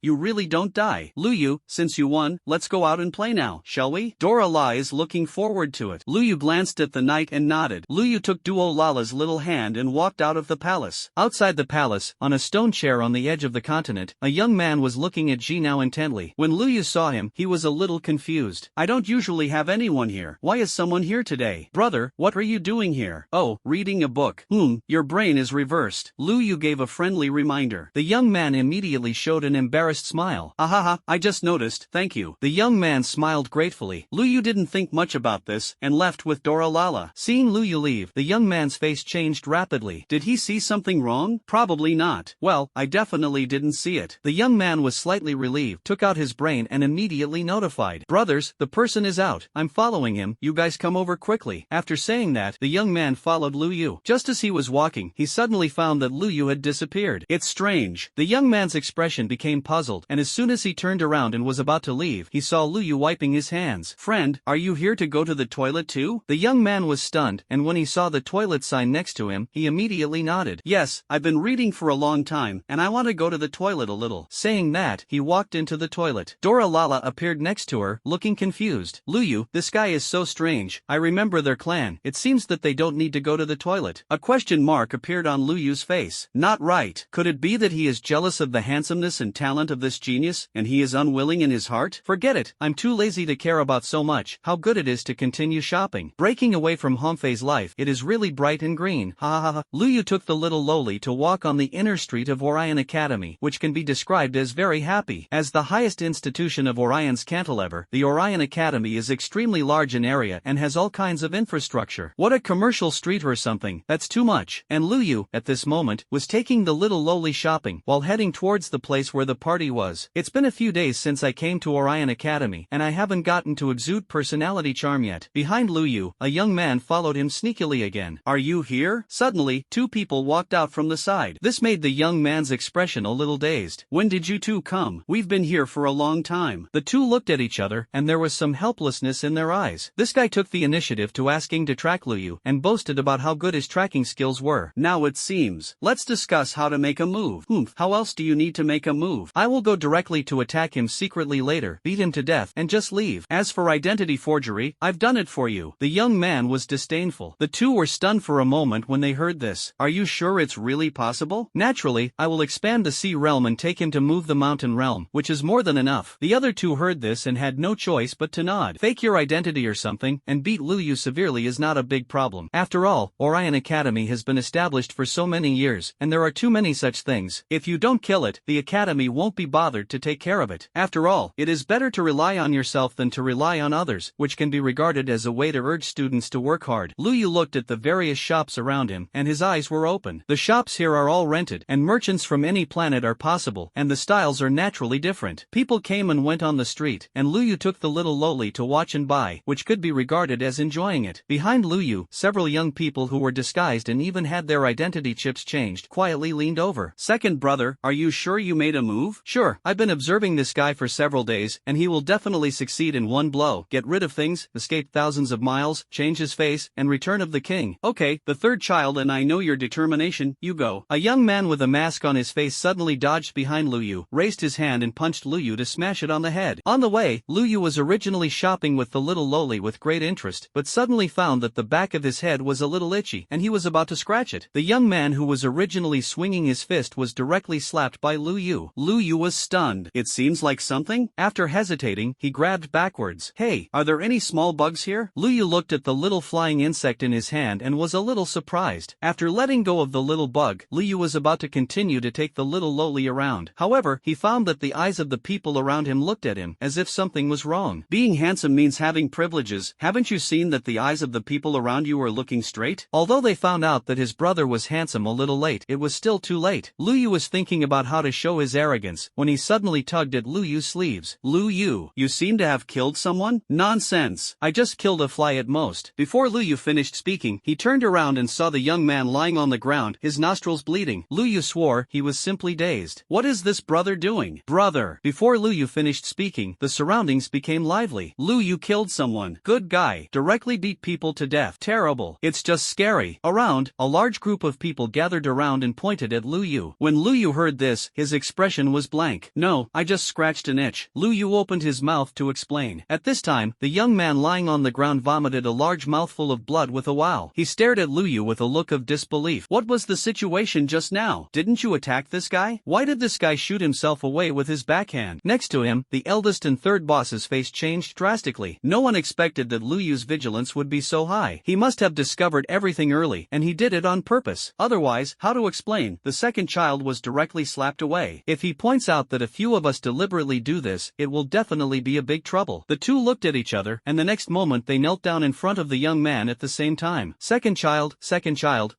you really don't die. Lu Yu, since you won, let's go out and play now, shall we? Dorala is looking forward to it. Lu Yu glanced at the knight and nodded. Lu Yu took Duo Lala's little hand and walked out of the palace. Outside the palace, on a stone chair on the edge of the continent, a young man was looking at Ji Nao intently. When Lu Yu saw him, he was a little confused. I don't usually have anyone here. Why is someone here today? Brother, what are you doing here? Oh, reading a book. Your brain is reversed. Lu Yu gave a friendly reminder. The young man immediately showed an embarrassed smile. Ahaha, I just noticed, thank you. The young man smiled gratefully. Lu Yu didn't think much about this, and left with Doralala. Seeing Lu Yu leave, the young man's face changed rapidly. Did he see something wrong? Probably not. Well, I definitely didn't see it. The young man was slightly relieved, took out his brain and immediately notified. Brothers, the person is out. I'm following him. You guys come over quickly. After saying that, the young man followed Lu Yu. Just as he was walking, he suddenly found that Lu Yu had disappeared. It's strange. The young man's expression became puzzled, and as soon as he turned around and was about to leave, he saw Lu Yu wiping his hands. Friend, are you here to go to the toilet too? The young man was stunned, and when he saw the toilet sign next to him, he immediately nodded. Yes, I've been reading for a long time, and I want to go to the toilet a little. Saying that, he walked into the toilet. Doralala appeared next to her, looking confused. Lu Yu, this guy is so strange. I remember their clan. It seems that they don't need to go to the toilet. A question mark appeared on Lu Yu's face. Not right. Could it be that he is jealous of the handsomeness and talent of this genius, and he is unwilling in his heart? Forget it. I'm too lazy to care about so much. How good it is to continue shopping. Breaking away from Hongfei's life, it is really bright and green. Ha ha ha. Lu Yu took the little loli to walk on the inner street of Orion Academy, which can be described as very happy. As the highest institution of Orion's cantilever, the Orion Academy is extremely large in area and has all kinds of infrastructure. What a commercial street or something. That's too much. And Lu Yu, at this moment, was taking the little loli shopping while heading towards the place where the party was. It's been a few days since I came to Orion Academy, and I haven't gotten to exude personality charm yet. Behind Lu Yu, a young man followed him sneakily again. Are you here? Suddenly, two people walked out from the side. This made the young man's expression a little dazed. When did you two come? We've been here for a long time. The two looked at each other, and there was some helplessness in their eyes. This guy took the initiative to asking to track Lu Yu, and boasted about how good his tracking skills were. Now it seems. Let's discuss how to make a move. How else do you need to make a move? I will go directly to attack him secretly later, beat him to death, and just leave. As for identity forgery, I've done it for you. The young man was disdainful. The two were stunned for a moment when they heard this. Are you sure it's really possible? Naturally, I will expand the sea realm and take him to move the mountain realm, which is more than enough. The other two heard this and had no choice but to nod. Fake your identity or something, and beat Lu Yu severely is not a big problem. After all, Orion Academy has been established for so many years, and there are too many such things. If you don't kill it, the Academy won't be bothered to take care of it. After all, it is better to rely on yourself than to rely on others, which can be regarded as a way to urge students to work hard. Lu Yu looked at the various shops around him, and his eyes were open. The shops here are all rented, and merchants from any planet are possible, and the styles are naturally different. People came and went on the street, and Lu Yu took the little loli to watch and buy, which could be regarded as enjoying it. Behind Lu Yu, several young people who were disguised and even had their identity chips changed quietly leaned over. Second brother, are you sure you made a move? Sure, I've been observing this guy for several days, and he will definitely succeed in one blow. Get rid of things, escape thousands of miles, change his face, and return of the king. Okay, the third child, and I know your determination, you go. A young man with a mask on his face suddenly dodged behind Lu Yu, raised his hand and punched Lu Yu to smash it on the head. On the way, Lu Yu was originally shopping with the little loli with great interest, but suddenly found that the back of his head was a little itchy, and he was about to scratch it. The young man who was originally swinging his fist was directly slapped by Lu Yu. Lu Yu was stunned. It seems like something? After hesitating, he grabbed backwards. Hey, are there any small bugs here? Lu Yu looked at the little flying insect in his hand and was a little surprised. After letting go of the little bug, Lu Yu was about to continue to take the little loli around. However, he found that the eyes of the people around him looked at him, as if something was wrong. Being handsome means having privileges. Haven't you seen that the eyes of the people around you are looking thinking straight? Although they found out that his brother was handsome a little late, it was still too late. Lu Yu was thinking about how to show his arrogance when he suddenly tugged at Lu Yu's sleeves. Lu Yu, you seem to have killed someone? Nonsense. I just killed a fly at most. Before Lu Yu finished speaking, he turned around and saw the young man lying on the ground, his nostrils bleeding. Lu Yu swore he was simply dazed. What is this brother doing? Brother. Before Lu Yu finished speaking, the surroundings became lively. Lu Yu killed someone. Good guy. Directly beat people to death. Terrible. It's just scary. Around, a large group of people gathered around and pointed at Lu Yu. When Lu Yu heard this, his expression was blank. No, I just scratched an itch. Lu Yu opened his mouth to explain. At this time, the young man lying on the ground vomited a large mouthful of blood with a wow. He stared at Lu Yu with a look of disbelief. What was the situation just now? Didn't you attack this guy? Why did this guy shoot himself away with his backhand? Next to him, the eldest and third boss's face changed drastically. No one expected that Lu Yu's vigilance would be so high. He must have discovered everything early, and he did it on purpose. Otherwise, how to explain? The second child was directly slapped away. If he points out that a few of us deliberately do this, it will definitely be a big trouble. The two looked at each other, and the next moment they knelt down in front of the young man at the same time. Second child,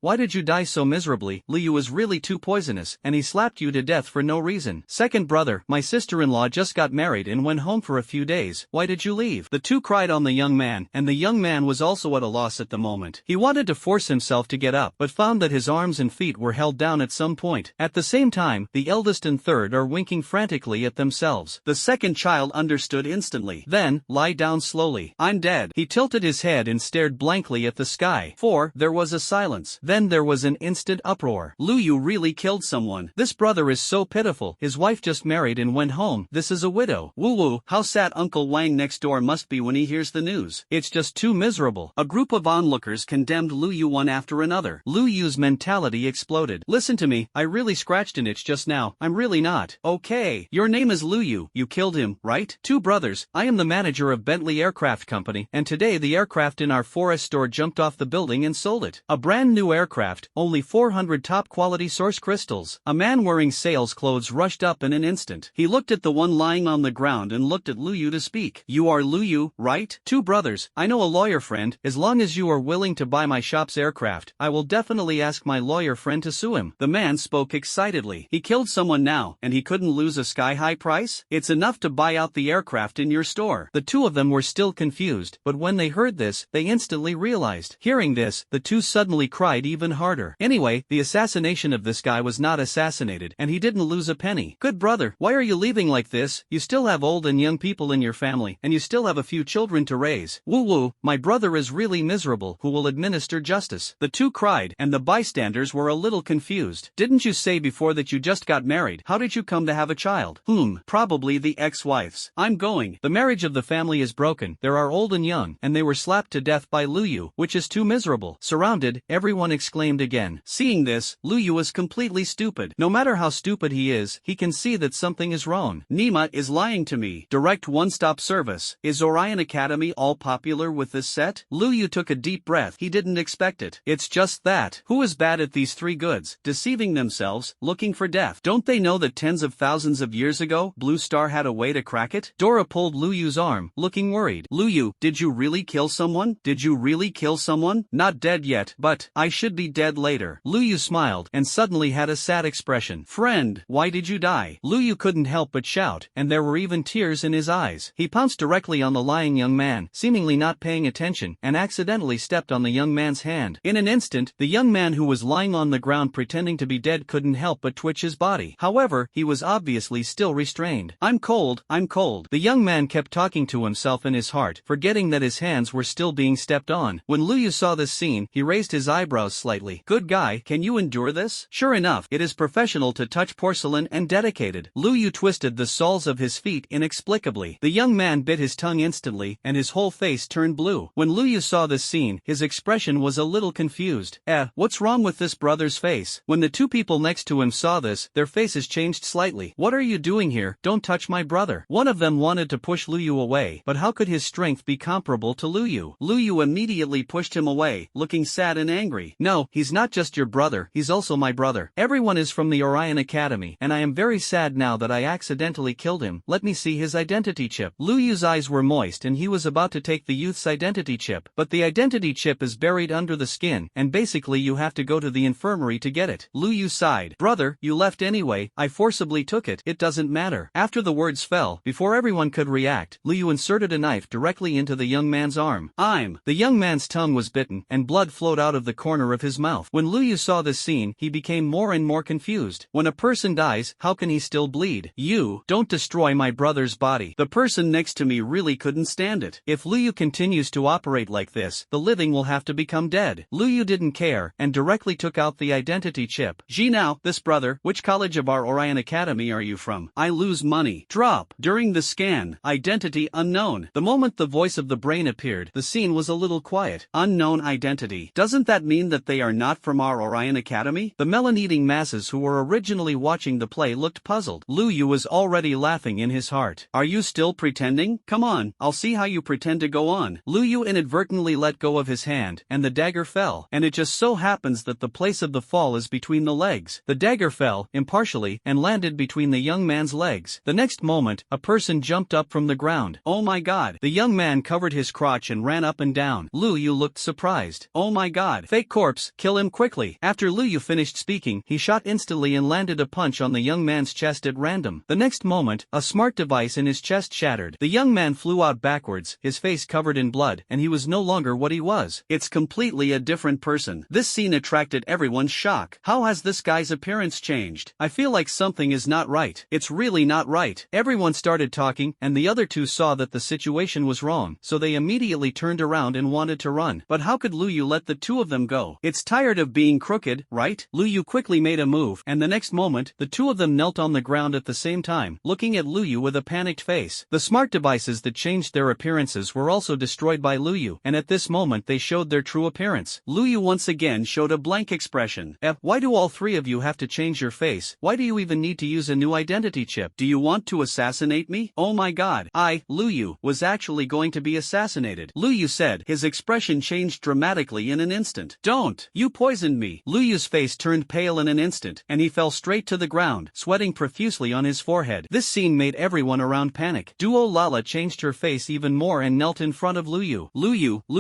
why did you die so miserably? Lu Yu was really too poisonous, and he slapped you to death for no reason. Second brother, my sister-in-law just got married and went home for a few days. Why did you leave? The two cried on the young man, and the young man was also at a loss at the moment. He wanted to force himself to get up, but found that his arms and feet were held down at some point. At the same time, the eldest and third are winking frantically at themselves. The second child understood instantly. Then, lie down slowly. I'm dead. He tilted his head and stared blankly at the sky. There was a silence. Then there was an instant uproar. Lu Yu really killed someone. This brother is so pitiful. His wife just married and went home. This is a widow. Woo, how sad Uncle Wang next door must be when he hears the news. It's just too miserable. A group of onlookers condemned Lu Yu one after another. Lu Yu's mentality exploded. Listen to me, I really scratched an itch just now. I'm really not. Okay. Your name is Lu Yu. You killed him, right? Two brothers. I am the manager of Bentley Aircraft Company, and today the aircraft in our forest store jumped off the building and sold it. A brand new aircraft, only 400 top quality source crystals. A man wearing sales clothes rushed up in an instant. He looked at the one lying on the ground and looked at Lu Yu to speak. You are Lu Yu, right? Two brothers. I know a lawyer friend. As long as you are willing to buy my shop's aircraft, I will definitely ask my lawyer friend to sue him. The man spoke excitedly. He killed someone now, and he couldn't lose a sky-high price? It's enough to buy out the aircraft in your store. The two of them were still confused, but when they heard this, they instantly realized. Hearing this, the two suddenly cried even harder. Anyway, the assassination of this guy was not assassinated, and he didn't lose a penny. Good brother, why are you leaving like this? You still have old and young people in your family, and you still have a few children to raise. Woo, my brother is really miserable. Who will administer justice? The two cried, and the bystanders were a little confused. Didn't you say before that you just got married? How did you come to have a child? Probably the ex-wives. I'm going. The marriage of the family is broken. There are old and young, and they were slapped to death by Lu Yu, which is too miserable. Surrounded, everyone exclaimed again. Seeing this, Lu Yu was completely stupid. No matter how stupid he is, he can see that something is wrong. Nima is lying to me. Direct one-stop service. Is Orion Academy all popular with this set? Lu Yu took a deep breath. He didn't expect it. It's just that. Who is bad at these three goods? Deceiving themselves, looking for death. Don't they know that tens of thousands of years ago, Blue Star had a way to crack it? Dora pulled Lu Yu's arm, looking worried. Lu Yu, did you really kill someone? Did you really kill someone? Not dead yet, but I should be dead later. Lu Yu smiled, and suddenly had a sad expression. Friend, why did you die? Lu Yu couldn't help but shout, and there were even tears in his eyes. He pounced directly on the lying young man, seemingly not paying attention, and accidentally stepped on the young man's hand. In an instant, the young man who was lying on the ground pretending to be dead couldn't help but twitch his body. However, he was obviously still restrained. I'm cold. The young man kept talking to himself in his heart, forgetting that his hands were still being stepped on. When Lu Yu saw this scene, he raised his eyebrows slightly. Good guy, can you endure this? Sure enough, it is professional to touch porcelain and dedicated. Lu Yu twisted the soles of his feet inexplicably. The young man bit his tongue instantly, and his whole face turned blue. When Lu Yu saw this scene, his expression was a little confused. What's wrong with this brother's face? When the two people next to him saw this, their faces changed slightly. What are you doing here? Don't touch my brother. One of them wanted to push Lu Yu away, but how could his strength be comparable to Lu Yu? Lu Yu immediately pushed him away, looking sad and angry. No, he's not just your brother, he's also my brother. Everyone is from the Orion Academy, and I am very sad now that I accidentally killed him. Let me see his identity chip. Lu Yu's eyes were moist and he was about to take the youth's identity chip, but the identity chip is is buried under the skin, and basically you have to go to the infirmary to get it. Lu Yu sighed. Brother, you left anyway, I forcibly took it, it doesn't matter. After the words fell, before everyone could react, Lu Yu inserted a knife directly into the young man's arm. The young man's tongue was bitten, and blood flowed out of the corner of his mouth. When Lu Yu saw this scene, he became more and more confused. When a person dies, how can he still bleed? You, don't destroy my brother's body. The person next to me really couldn't stand it. If Lu Yu continues to operate like this, the living will have to become dead. Lu Yu didn't care, and directly took out the identity chip. Now, this brother, which college of our Orion Academy are you from? I lose money. Drop. During the scan, identity unknown. The moment the voice of the brain appeared, the scene was a little quiet. Unknown identity. Doesn't that mean that they are not from our Orion Academy? The melon-eating masses who were originally watching the play looked puzzled. Lu Yu was already laughing in his heart. Are you still pretending? Come on, I'll see how you pretend to go on. Lu Yu inadvertently let go of his hand, and the dagger fell, and it just so happens that the place of the fall is between the legs. The dagger fell, impartially, and landed between the young man's legs. The next moment, a person jumped up from the ground. Oh my god. The young man covered his crotch and ran up and down. Lu Yu looked surprised. Oh my god. Fake corpse, kill him quickly. After Lu Yu finished speaking, he shot instantly and landed a punch on the young man's chest at random. The next moment, a smart device in his chest shattered. The young man flew out backwards, his face covered in blood, and he was no longer what he was. It's completely a different person. This scene attracted everyone's shock. How has this guy's appearance changed? I feel like something is not right. It's really not right. Everyone started talking, and the other two saw that the situation was wrong, so they immediately turned around and wanted to run. But how could Lu Yu let the two of them go? It's tired of being crooked, right? Lu Yu quickly made a move, and the next moment, the two of them knelt on the ground at the same time, looking at Lu Yu with a panicked face. The smart devices that changed their appearances were also destroyed by Lu Yu, and at this moment they showed their true appearance. Lu Yu once again showed a blank expression. Why do all three of you have to change your face? Why do you even need to use a new identity chip? Do you want to assassinate me? Oh my god. Lu Yu, was actually going to be assassinated. Lu Yu said. His expression changed dramatically in an instant. Don't! You poisoned me! Lu Yu's face turned pale in an instant, and he fell straight to the ground, sweating profusely on his forehead. This scene made everyone around panic. Duo Lala changed her face even more and knelt in front of Lu Yu. Lu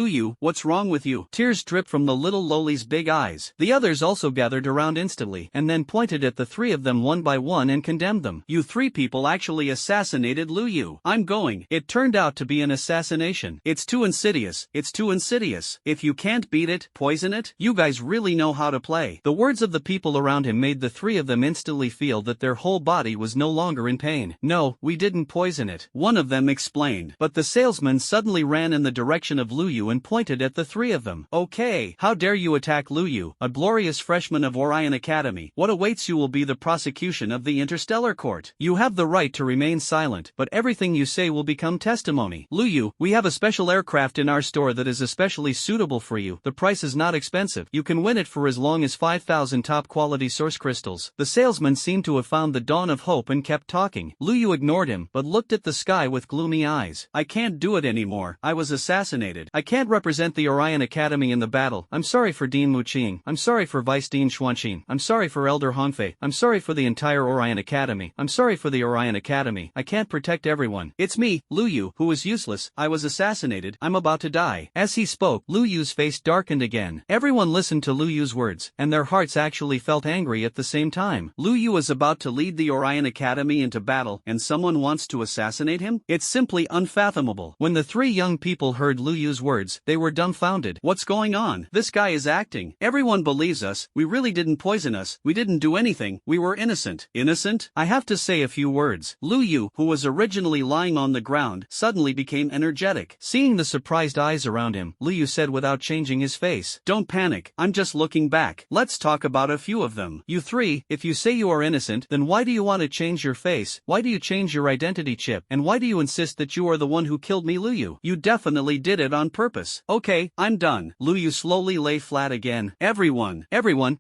Yu, what's wrong with you? Tears dripped from the little loli's big eyes. The others also gathered around instantly, and then pointed at the three of them one by one and condemned them. You three people actually assassinated Lu Yu. I'm going. It turned out to be an assassination. It's too insidious. It's too insidious. If you can't beat it, poison it. You guys really know how to play. The words of the people around him made the three of them instantly feel that their whole body was no longer in pain. No, we didn't poison it, one of them explained. But the salesman suddenly ran in the direction of Lu Yu and pointed at the three of them. Okay, how dare you attack Lu Yu, a glorious freshman of Orion Academy? What awaits you will be the prosecution of the Interstellar Court. You have the right to remain silent, but everything you say will become testimony. Lu Yu, we have a special aircraft in our store that is especially suitable for you. The price is not expensive. You can win it for as long as 5,000 top-quality source crystals. The salesman seemed to have found the dawn of hope and kept talking. Lu Yu ignored him, but looked at the sky with gloomy eyes. I can't do it anymore. I was assassinated. I can't represent the Orion Academy in the battle. I'm sorry for Dean Muqing. I'm sorry for Vice Dean Xuanqin. I'm sorry for Elder Hongfei. I'm sorry for the entire Orion Academy. I'm sorry for the Orion Academy. I can't protect everyone. It's me, Lu Yu, who was useless. I was assassinated. I'm about to die. As he spoke, Lu Yu's face darkened again. Everyone listened to Lu Yu's words, and their hearts actually felt angry at the same time. Lu Yu is about to lead the Orion Academy into battle, and someone wants to assassinate him? It's simply unfathomable. When the three young people heard Lu Yu's words, they were dumbfounded. What's going on? This guy is acting. Everyone believes us. We really didn't poison us. We didn't do anything. We were innocent. Innocent? I have to say a few words. Lu Yu, who was originally lying on the ground, suddenly became energetic. Seeing the surprised eyes around him, Lu Yu said without changing his face. Don't panic. I'm just looking back. Let's talk about a few of them. You three, if you say you are innocent, then why do you want to change your face? Why do you change your identity chip? And why do you insist that you are the one who killed me, Lu Yu? You definitely did it on purpose. Okay, I'm done. Lu Yu slowly lay flat again. Everyone,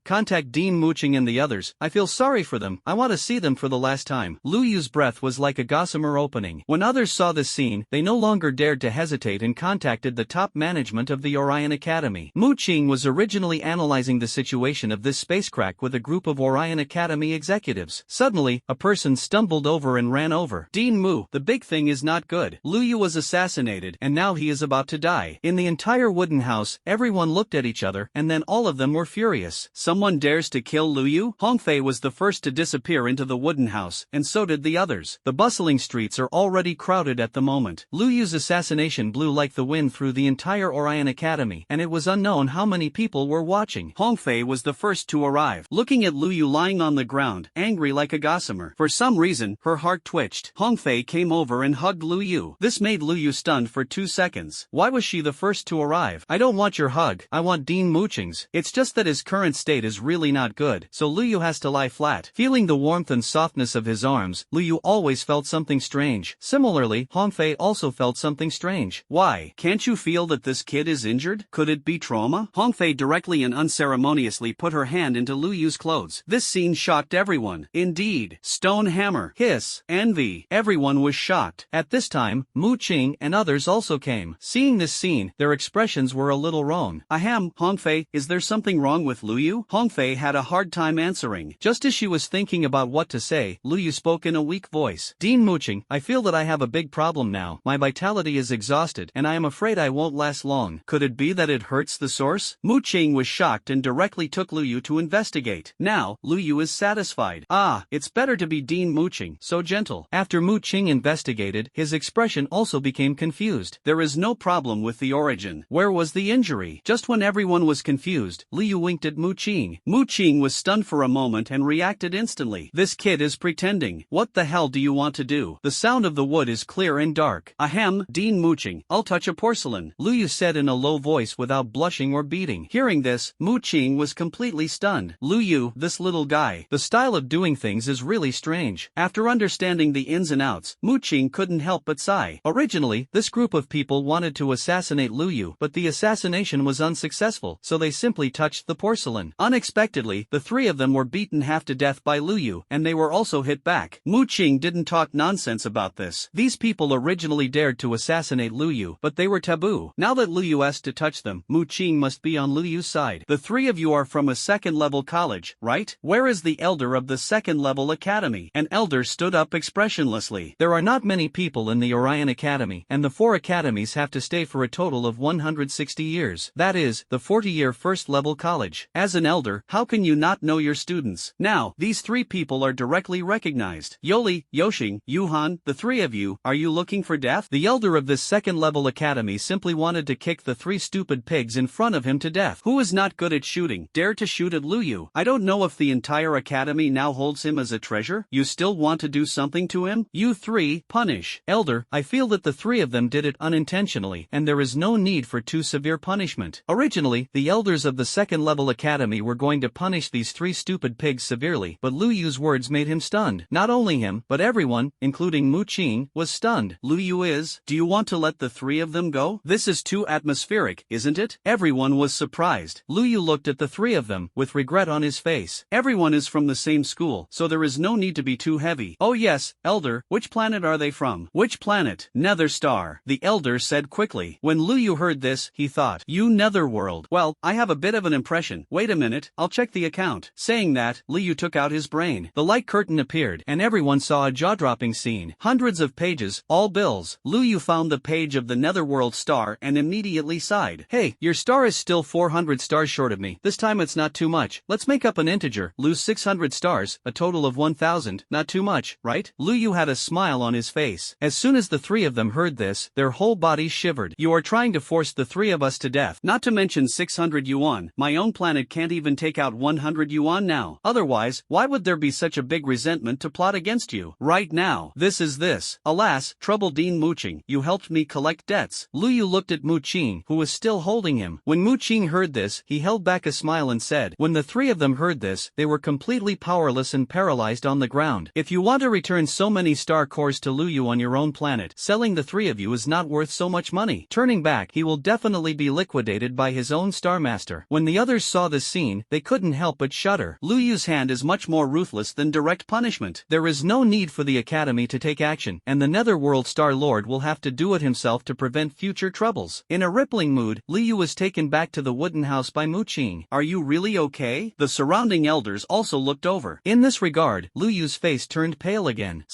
contact Dean Muqing and the others. I feel sorry for them. I want to see them for the last time. Lu Yu's breath was like a gossamer opening. When others saw this scene, they no longer dared to hesitate and contacted the top management of the Orion Academy. Muqing was originally analyzing the situation of this spacecraft with a group of Orion Academy executives. Suddenly, a person stumbled over and ran over. Dean Mu, the big thing is not good. Lu Yu was assassinated, and now he is about to die. In the entire Wood wooden house, everyone looked at each other and then all of them were furious. Someone dares to kill Lu Yu? Hongfei was the first to disappear into the wooden house, and so did the others. The bustling streets are already crowded at the moment. Lu Yu's assassination blew like the wind through the entire Orion Academy, and it was unknown how many people were watching. Hongfei was the first to arrive, looking at Lu Yu lying on the ground, angry like a gossamer. For some reason, her heart twitched. Hongfei came over and hugged Lu Yu. This made Lu Yu stunned for 2 seconds. Why was she the first to arrive? I don't want your hug, I want Dean Muqing's. It's just that his current state is really not good, so Lu Yu has to lie flat. Feeling the warmth and softness of his arms, Lu Yu always felt something strange. Similarly, Hongfei also felt something strange. Why? Can't you feel that this kid is injured? Could it be trauma? Hongfei directly and unceremoniously put her hand into Lu Yu's clothes. This scene shocked everyone. Indeed. Stone hammer. Hiss. Envy. Everyone was shocked. At this time, Muqing and others also came. Seeing this scene, their expressions were a little wrong. Ahem, Hongfei, is there something wrong with Lu Yu? Hongfei had a hard time answering. Just as she was thinking about what to say, Lu Yu spoke in a weak voice. Dean Muqing, I feel that I have a big problem now. My vitality is exhausted, and I am afraid I won't last long. Could it be that it hurts the source? Muqing was shocked and directly took Lu Yu to investigate. Now, Lu Yu is satisfied. Ah, it's better to be Dean Muqing, so gentle. After Muqing investigated, his expression also became confused. There is no problem with the origin. Where was the injury? Just when everyone was confused, Lu Yu winked at Muqing. Muqing was stunned for a moment and reacted instantly. This kid is pretending. What the hell do you want to do? The sound of the wood is clear and dark. Ahem, Dean Muqing, I'll touch a porcelain, Lu Yu said in a low voice without blushing or beating. Hearing this, Muqing was completely stunned. Lu Yu, this little guy. The style of doing things is really strange. After understanding the ins and outs, Muqing couldn't help but sigh. Originally, this group of people wanted to assassinate Lu Yu, but the assassination was unsuccessful, so they simply touched the porcelain. Unexpectedly, the three of them were beaten half to death by Lu Yu, and they were also hit back. Muqing didn't talk nonsense about this. These people originally dared to assassinate Lu Yu, but they were taboo. Now that Lu Yu asked to touch them, Muqing must be on Lu Yu's side. The three of you are from a second-level college, right? Where is the elder of the second-level academy? An elder stood up expressionlessly. There are not many people in the Orion Academy, and the 4 academies have to stay for a total of 160 years. That is, the 40-year first-level college. As an elder, how can you not know your students? Now, these 3 people are directly recognized. Yoli, Yoshing, Yuhan, the 3 of you, are you looking for death? The elder of this second-level academy simply wanted to kick the 3 stupid pigs in front of him to death. Who is not good at shooting, dare to shoot at Lu Yu? I don't know if the entire academy now holds him as a treasure. You still want to do something to him? You 3, punish. Elder, I feel that the 3 of them did it unintentionally, and there is no need for too severe punishment. Originally, the elders of the second-level academy were going to punish these 3 stupid pigs severely, but Lu Yu's words made him stunned. Not only him, but everyone, including Muqing, was stunned. Lu Yu is? Do you want to let the 3 of them go? This is too atmospheric, isn't it? Everyone was surprised. Lu Yu looked at the 3 of them, with regret on his face. Everyone is from the same school, so there is no need to be too heavy. Oh yes, Elder, which planet are they from? Which planet? Nether Star, the Elder said quickly. When Lu Yu heard this, he thought, you Netherworld. Well, I have a bit of an impression. Wait a minute, I'll check the account. Saying that, Lu Yu took out his brain. The light curtain appeared, and everyone saw a jaw-dropping scene. Hundreds of pages, all bills. Lu Yu found the page of the Netherworld star and immediately sighed. Hey, your star is still 400 stars short of me. This time it's not too much. Let's make up an integer. Lose 600 stars, a total of 1000. Not too much, right? Lu Yu had a smile on his face. As soon as the 3 of them heard this, their whole bodies shivered. You are trying to force the 3 of us to death. Not to mention 600 yuan. My own planet can't even take out 100 yuan now. Otherwise, why would there be such a big resentment to plot against you? Right now, this is this. Alas, trouble Dean Muqing, you helped me collect debts. Lu Yu looked at Muqing, who was still holding him. When Muqing heard this, he held back a smile and said, when the 3 of them heard this, they were completely powerless and paralyzed on the ground. If you want to return so many star cores to Lu Yu on your own planet, selling the 3 of you is not worth so much money. Turning back, he will definitely be liquidated by his own Star Master. When the others saw this scene, they couldn't help but shudder. Lu Yu's hand is much more ruthless than direct punishment. There is no need for the Academy to take action, and the Netherworld Star Lord will have to do it himself to prevent future troubles. In a rippling mood, Lu Yu was taken back to the wooden house by Muqing. Are you really okay? The surrounding elders also looked over. In this regard, Lu Yu's face turned pale again.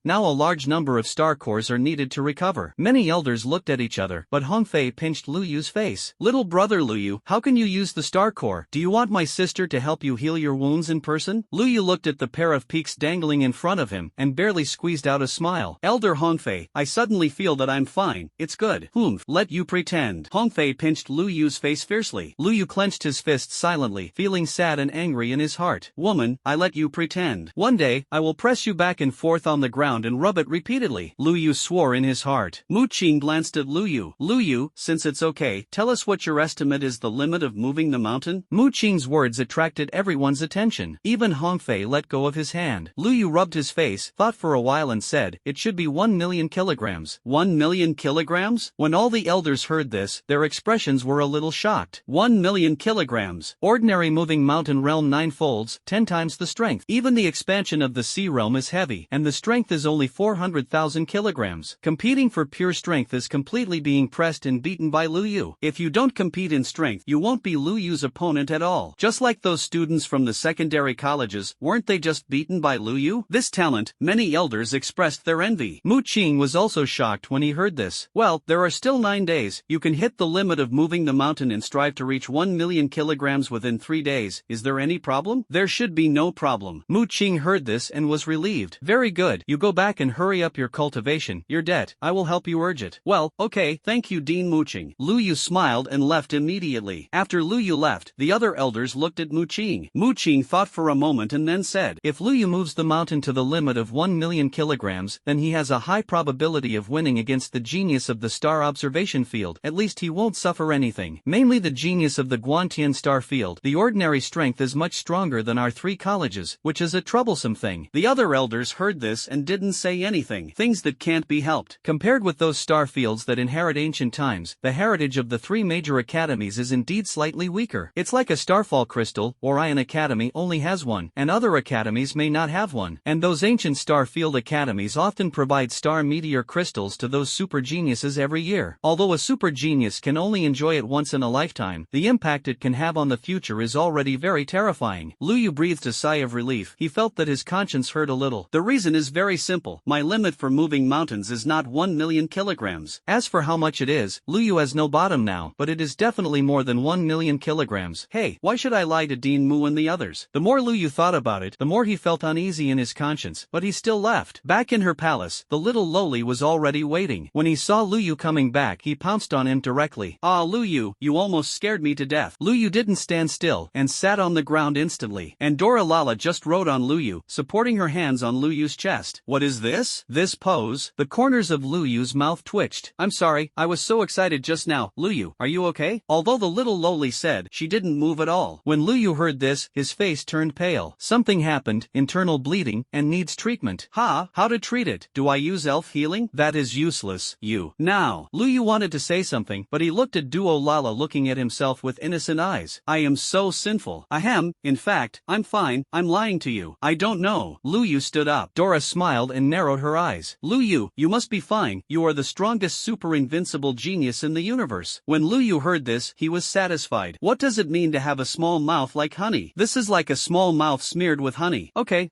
Now a large number of star cores are needed to recover. Many elders looked at each other, but Hongfei pinched Lu Lu Yu's face. Little brother Lu Yu, how can you use the star core? Do you want my sister to help you heal your wounds in person? Lu Yu looked at the pair of peaks dangling in front of him and barely squeezed out a smile. Elder Hongfei, I suddenly feel that I'm fine. It's good. Let you pretend. Hongfei pinched Lu Yu's face fiercely. Lu Yu clenched his fists silently, feeling sad and angry in his heart. Woman, I let you pretend. One day, I will press you back and forth on the ground and rub it repeatedly. Lu Yu swore in his heart. Mu Qing glanced at Lu Yu. Lu Yu, since it's okay, tell us what your estimate is the limit of moving the mountain? Mu Qing's words attracted everyone's attention. Even Hongfei let go of his hand. Lu Yu rubbed his face, thought for a while and said, it should be 1 million kilograms. 1 million kilograms? When all the elders heard this, their expressions were a little shocked. 1 million kilograms. Ordinary moving mountain realm 9 folds, 10 times the strength. Even the expansion of the sea realm is heavy, and the strength is only 400,000 kilograms. Competing for pure strength is completely being pressed and beaten by Lu Yu. If you don't compete in strength, you won't be Lu Yu's opponent at all. Just like those students from the secondary colleges, weren't they just beaten by Lu Yu? This talent, many elders expressed their envy. Mu Qing was also shocked when he heard this. Well, there are still 9 days. You can hit the limit of moving the mountain and strive to reach 1 million kilograms within 3 days. Is there any problem? There should be no problem. Mu Qing heard this and was relieved. Very good. You go back and hurry up your cultivation, your debt. I will help you urge it. Well, okay, thank you Dean Mu Qing. Lu Yu smiled and left immediately. After Lu Yu left, the other elders looked at Mu Qing. Mu Qing thought for a moment and then said, if Lu Yu moves the mountain to the limit of 1 million kilograms, then he has a high probability of winning against the genius of the star observation field. At least he won't suffer anything. Mainly the genius of the Guantian star field. The ordinary strength is much stronger than our 3 colleges, which is a troublesome thing. The other elders heard this and didn't say anything. Things that can't be helped. Compared with those star fields that inherit ancient times, the heritage of the 3 major academies is indeed slightly weaker. It's like a starfall crystal, Orion Academy only has one, and other academies may not have one. And those ancient star field academies often provide star meteor crystals to those super geniuses every year. Although a super genius can only enjoy it once in a lifetime, the impact it can have on the future is already very terrifying. Lu Yu breathed a sigh of relief. He felt that his conscience hurt a little. The reason is very simple. My limit for moving mountains is not 1 million kilograms. As for how much it is, Lu Yu has no bottom now, but it is definitely more than 1 million kilograms. Hey, why should I lie to Dean Mu and the others? The more Lu Yu thought about it, the more he felt uneasy in his conscience, but he still left. Back in her palace, the little lowly was already waiting. When he saw Lu Yu coming back, he pounced on him directly. Ah, Lu Yu, you almost scared me to death. Lu Yu didn't stand still and sat on the ground instantly. And Dora Lala just rode on Lu Yu, supporting her hands on Lu Yu's chest. What is this? This pose? The corners of Lu Yu's mouth twitched. I'm sorry, I was so excited just now. Lu Yu, are you okay? Although the little lowly said she didn't move at all. When Lu Yu heard this, his face turned pale. Something happened, internal bleeding, and needs treatment. How to treat it? Do I use elf healing? That is useless. You. Now. Lu Yu wanted to say something, but he looked at Duo Lala looking at himself with innocent eyes. I am so sinful. Ahem, in fact, I'm fine, I'm lying to you. I don't know. Lu Yu stood up. Dora smiled and narrowed her eyes. Lu Yu, you must be fine, you are the strongest super invincible genius in the universe. When Lu Yu heard this, he was satisfied. What does it mean to have a small mouth like honey? This is like a small mouth smeared with honey. Okay,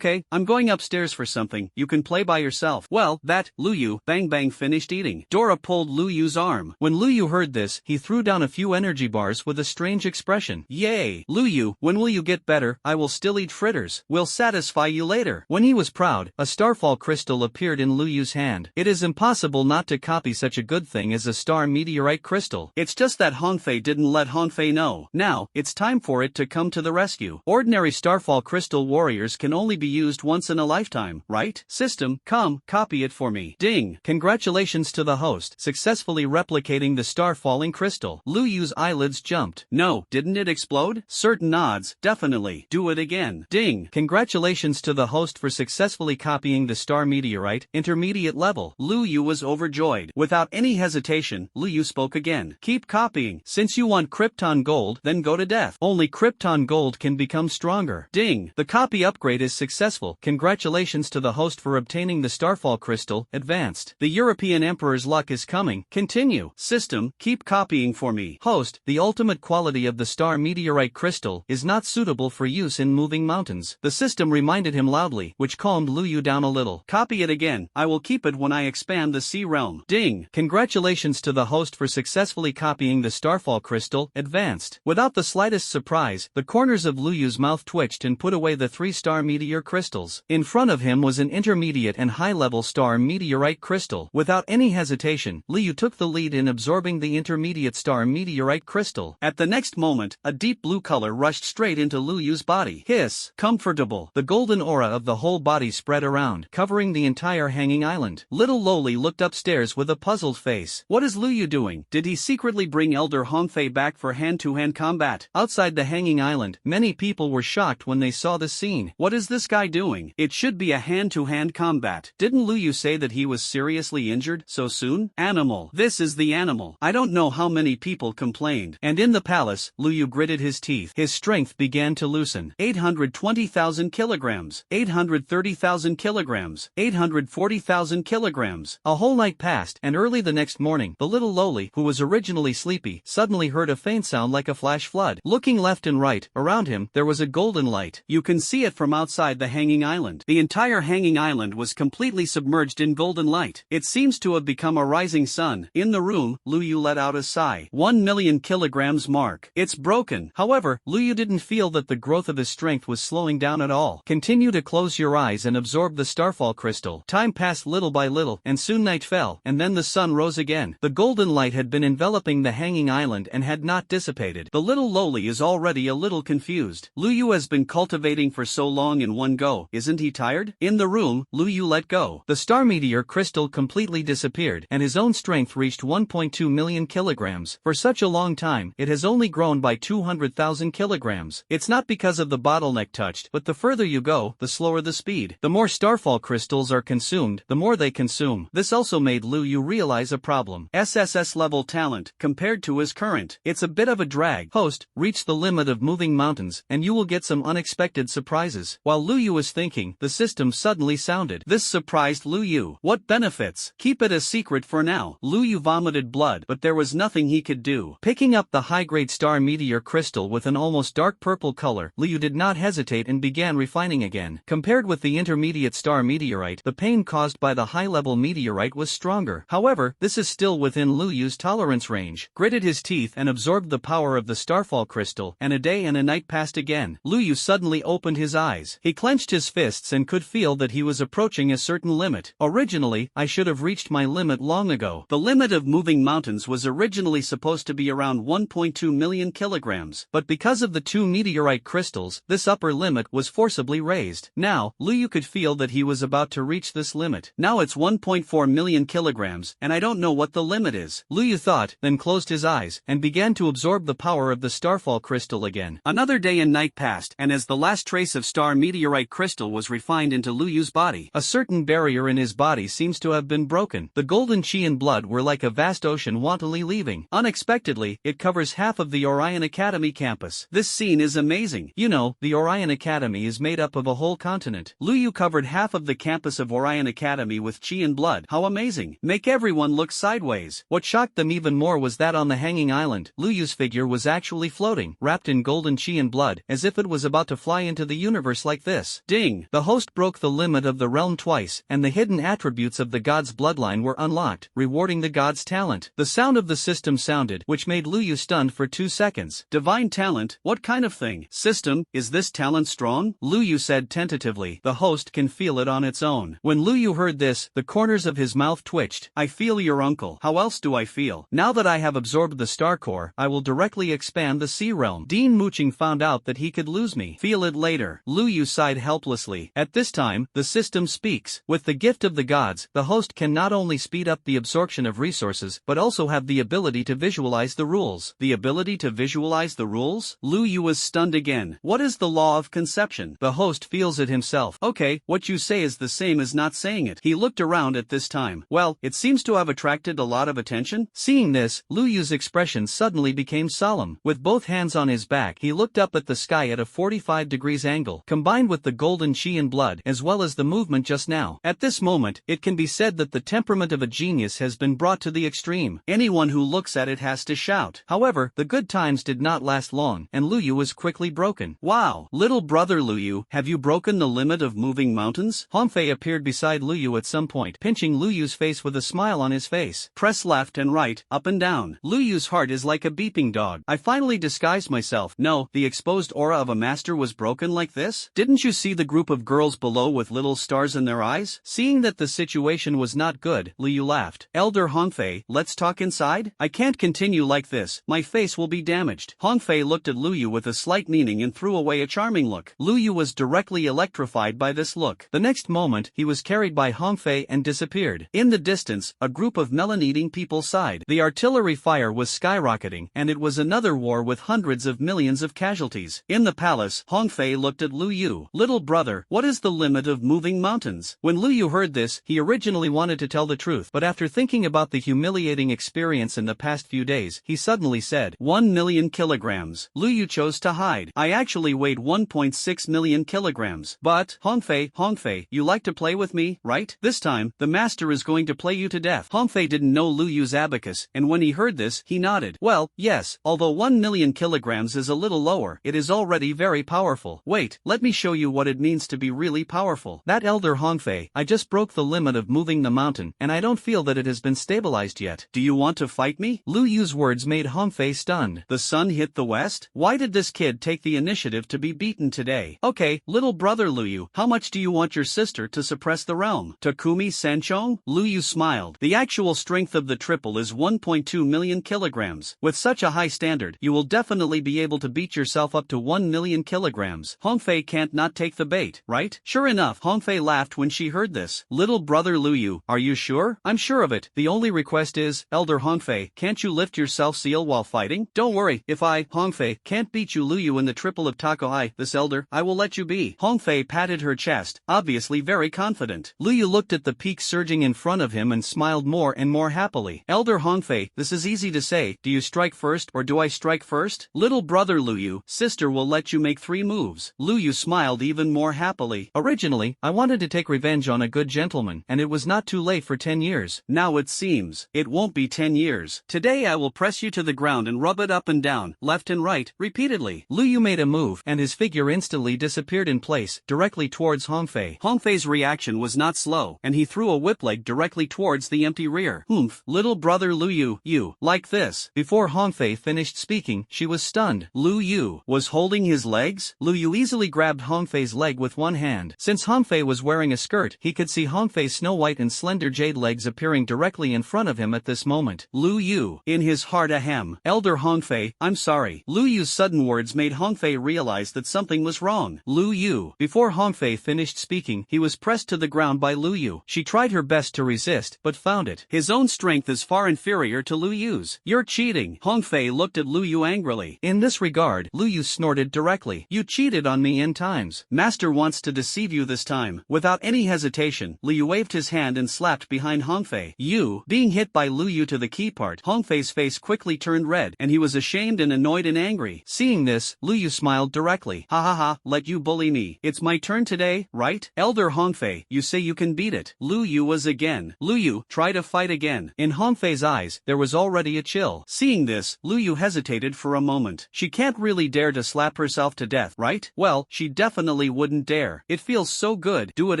I'm going upstairs for something, you can play by yourself. Well, Lu Yu, bang bang finished eating. Dora pulled Lu Yu's arm. When Lu Yu heard this, he threw down a few energy bars with a strange expression. Yay! Lu Yu, when will you get better? I will still eat fritters. We'll satisfy you later. When he was proud, a starfall crystal appeared in Lu Yu's hand. It is impossible not to copy such a good thing as a star meteorite crystal. It's just that Hongfei didn't let Hongfei know. Now, it's time for it to come to the rescue. Ordinary starfall crystal warriors can only be used once in a lifetime, right? System, come, copy it for me. Ding! Congratulations to the host, successfully replicating the star-falling crystal. Lu Yu's eyelids jumped. No, didn't it explode? Certain nods, definitely. Do it again. Ding! Congratulations to the host for successfully copying the star meteorite, intermediate level. Lu Yu was overjoyed. Without any hesitation, Lu Yu spoke again. Keep copying. Since you want Krypton Gold, then go to death. Only Krypton Gold can become stronger. Ding! The copy upgrade is successful. Congratulations to the host for obtaining the starfall crystal, advanced. The European Emperor's luck is coming. Continue. System, keep copying for me. Host, the ultimate quality of the star meteorite crystal is not suitable for use in moving mountains. The system reminded him loudly, which calmed Lu Yu down a little. Copy it again. I will keep it when I expand the sea realm. Ding! Congratulations to the host for successfully copying the starfall crystal, advanced. Without the slightest surprise, the corners of Lu Yu's mouth twitched and put away the 3-star meteor crystals. In front of him was an intermediate and high-level star meteorite crystal. Without any hesitation, Lu Yu took the lead in absorbing the intermediate star meteorite crystal. At the next moment, a deep blue color rushed straight into Lu Yu's body. Hiss! Comfortable. The golden aura of the whole body spread around, covering the entire hanging island. Little Loli looked upstairs with a puzzled face. What is Lu Yu doing? Did he secretly bring Elder Hongfei back for hand-to-hand combat? Outside the hanging island, many people were shocked when they saw the scene. What is this guy doing? It should be a hand-to-hand combat. Didn't Lu Yu say that he was seriously injured so soon? Animal. This is the animal. I don't know how many people complained. And in the palace, Lu Yu gritted his teeth. His strength began to loosen. 820,000 kilograms. 830,000 kilograms. 840,000 kilograms. A whole night passed, and early the next morning, the little Loli, who was originally sleepy, suddenly heard a faint sound like a flash flood. Looking left and right, around him, there was a golden light. You can see it from outside the hanging island. The entire hanging island was completely submerged in golden light. It seems to have become a rising sun. In the room, Lu Yu let out a sigh. 1 million kilograms mark. It's broken. However, Lu Yu didn't feel that the growth of his strength was slowing down at all. Continue to close your eyes and absorb the starfall crystal. Time passed little by little, and soon night fell, and then the sun rose again. The golden light had been enveloping the hanging island and had not dissipated. The little Loli is already a little confused. Lu Yu has been cultivating for so long in one go. Isn't he tired? In the room, Lu Yu let go. The star meteor crystal completely disappeared, and his own strength reached 1.2 million kilograms. For such a long time, it has only grown by 200,000 kilograms. It's not because of the bottleneck touched, but the further you go, the slower the speed. The more starfall crystals are consumed, the more they consume. This also made Lu Yu realize a problem. SSS-level talent, compared to his current. It's a bit of a drag. Host, reach the limit of moving mountains, and you will get some unexpected surprises. While Lu Yu was thinking, the system suddenly sounded. This surprised Lu Yu. What benefits? Keep it a secret for now. Lu Yu vomited blood, but there was nothing he could do. Picking up the high-grade star meteor crystal with an almost dark purple color, Lu Yu did not hesitate and began refining again. Compared with the intermediate star meteorite, the pain caused by the high-level meteorite was stronger. However, this is still within Lu Yu's tolerance range. Gritted his teeth and absorbed the power of the starfall crystal, and a day and a night passed again. Lu Yu suddenly opened his eyes. He clenched his fists and could feel that he was approaching a certain limit. Originally, I should have reached my limit long ago. The limit of moving mountains was originally supposed to be around 1.2 million kilograms, but because of the 2 meteorite crystals, this upper limit was forcibly raised. Now, Lu Yu could feel that he was about to reach this limit. Now it's 1.4 million kilograms, and I don't know what the limit is. Lu Yu thought, then closed his eyes, and began to absorb the power of the starfall crystal again. Another day and night passed, and as the last trace of star meteorite crystal was refined into Lu Yu's body, a certain barrier in his body seems to have been broken. The golden chi and blood were like a vast ocean wantonly leaving. Unexpectedly, it covers half of the Orion Academy campus. This scene is amazing. You know, the Orion Academy is made up of a whole continent. Lu Yu covered half of the campus of Orion Academy with chi and blood. How amazing. Make everyone look sideways. What shocked them even more was that on the hanging island, Lu Yu's figure was actually floating, wrapped in golden chi and blood, as if it was about to fly into the universe like this. Ding! The host broke the limit of the realm twice, and the hidden attributes of the god's bloodline were unlocked, rewarding the god's talent. The sound of the system sounded, which made Lu Yu stunned for 2 seconds. Divine talent? What kind of thing? System, is this talent strong? Lu Yu said tentatively. The host can feel it on its own. When Lu Yu heard this, the corners of his mouth twitched. I feel your uncle. How else do I feel? Now that I have absorbed the star core, I will directly expand the sea realm. Dean Mooching found out that he could lose me. Feel it later. Lu Yu sighed helplessly. At this time, the system speaks. With the gift of the gods, the host can not only speed up the absorption of resources, but also have the ability to visualize the rules. The ability to visualize the rules? Lu Yu was stunned again. What is the law of conception? The host feels it himself. Okay, what you say is the same as not saying it. He looked around at this time. Well, it seems to have attracted a lot of attention. Seeing this, Lu Yu's expression suddenly became solemn. With both hands on his back, he looked up at the sky at a 45 degrees angle, combined with the golden chi and blood, as well as the movement just now. At this moment, it can be said that the temperament of a genius has been brought to the extreme. Anyone who looks at it has to shout. However, the good times did not last long, and Lu Yu was quickly broken. Wow! Little brother Lu Yu, have you broken the limit of moving mountains? Hongfei appeared beside Lu Yu at some point, pinching Lu Yu's face with a smile on his face. Press left and right right, up and down. Lu Yu's heart is like a beeping dog. I finally disguised myself. No, the exposed aura of a master was broken like this? Didn't you see the group of girls below with little stars in their eyes? Seeing that the situation was not good, Lu Yu laughed. Elder Hongfei, let's talk inside? I can't continue like this, my face will be damaged. Hongfei looked at Lu Yu with a slight meaning and threw away a charming look. Lu Yu was directly electrified by this look. The next moment, he was carried by Hongfei and disappeared. In the distance, a group of melon-eating people sighed. The artillery fire was skyrocketing, and it was another war with hundreds of millions of casualties. In the palace, Hongfei looked at Lu Yu. Little brother, what is the limit of moving mountains? When Lu Yu heard this, he originally wanted to tell the truth, but after thinking about the humiliating experience in the past few days, he suddenly said, 1 million kilograms. Lu Yu chose to hide. I actually weighed 1.6 million kilograms. But, Hongfei, you like to play with me, right? This time, the master is going to play you to death. Hongfei didn't know Lu Yu's abacus, and when he heard this, he nodded. Well, yes, although 1 million kilograms is a little lower, it is already very powerful. Wait, let me show you what it means to be really powerful. That elder Hongfei, I just broke the limit of moving the mountain, and I don't feel that it has been stabilized yet. Do you want to fight me? Lu Yu's words made Hongfei stunned. The sun hit the west? Why did this kid take the initiative to be beaten today? Okay, little brother Lu Yu, how much do you want your sister to suppress the realm? Takumi Sanchong? Lu Yu smiled. The actual strength of the triple is 1.2 million kilograms. With such a high standard, you will definitely be able to beat yourself up to 1 million kilograms. Hongfei can't not take the bait, right? Sure enough, Hongfei laughed when she heard this. Little brother Lu Yu, are you sure? I'm sure of it. The only request is, Elder Hongfei, can't you lift yourself seal while fighting? Don't worry, if I, Hongfei, can't beat you Lu Yu in the triple of Takoai, this elder, I will let you be. Hongfei patted her chest, obviously very confident. Lu Yu looked at the peak surging in front of him and smiled more and more happily. Elder Hongfei, this is easy to say, do you strike first or do I strike first? Little brother Lu Yu, sister will let you make 3 moves. Lu Yu smiled even more happily. Originally, I wanted to take revenge on a good gentleman, and it was not too late for 10 years. Now it seems, it won't be 10 years. Today I will press you to the ground and rub it up and down, left and right, repeatedly. Lu Yu made a move, and his figure instantly disappeared in place, directly towards Hongfei. Hongfei's reaction was not slow, and he threw a whip leg directly towards the empty rear. Humph, little brother Lu Yu, you, like this. Before Hongfei finished speaking, she was stunned. Lu Yu was holding his legs? Lu Yu easily grabbed Hongfei's leg with one hand. Since Hongfei was wearing a skirt, he could see Hongfei's snow-white and slender jade legs appearing directly in front of him at this moment. Lu Yu, in his heart ahem. Elder Hongfei, I'm sorry. Lu Yu's sudden words made Hongfei realize that something was wrong. Lu Yu. Before Hongfei finished speaking, he was pressed to the ground by Lu Yu. She tried her best to resist, but found it. His own strength is far inferior to Lu Yu's. You're cheating. Hongfei looked at Lu Yu angrily. In this regard, Lu Yu snorted directly. You cheated on me n times. Master wants to deceive you this time. Without any hesitation, Lu Yu waved his hand and slapped behind Hongfei. You. Being hit by Lu Yu to the key part, Hongfei's face quickly turned red, and he was ashamed and annoyed and angry. Seeing this, Lu Yu smiled directly. Ha ha ha, let you bully me. It's my turn today, right? Elder Hongfei, you say you can beat it. Lu Yu was again. Lu Yu, try to fight again. In Hongfei's eyes, there was already a chill. Seeing this, Lu Yu hesitated for a moment. She can't really dare to slap herself to death, right? Well, she definitely wouldn't dare. It feels so good. Do it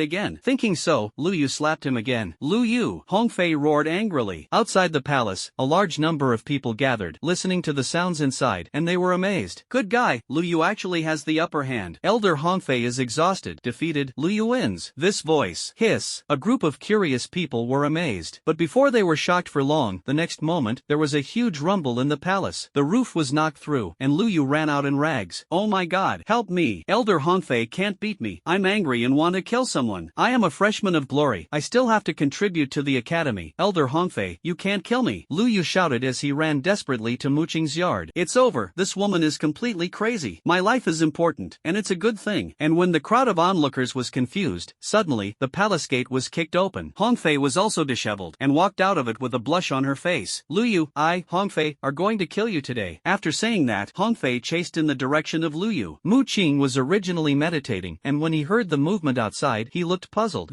again. Thinking so, Lu Yu slapped him again. Lu Yu, Hongfei roared angrily. Outside the palace, a large number of people gathered, listening to the sounds inside, and they were amazed. Good guy, Lu Yu actually has the upper hand. Elder Hongfei is exhausted, defeated. Lu Yu wins. This voice. Hiss. A group of curious people were amazed. But before they were shocked for long, the next moment, there was a huge rumble in the palace. The roof was knocked through, and Lu Yu ran out in rags. Oh my god, help me. Elder Hongfei can't beat me. I'm angry and want to kill someone. I am a freshman of glory. I still have to contribute to the academy. Elder Hongfei, you can't kill me. Lu Yu shouted as he ran desperately to Muqing's yard. It's over. This woman is completely crazy. My life is important, and it's a good thing. And when the crowd of onlookers was confused, suddenly, the palace gate was kicked open. Hongfei was also disheveled, and walked out of it with a blush on her face. Lu Yu, Hongfei, are going to kill you today. After saying that, Hongfei chased in the direction of Lu Yu. Muqing was originally meditating, and when he heard the movement outside, he looked puzzled.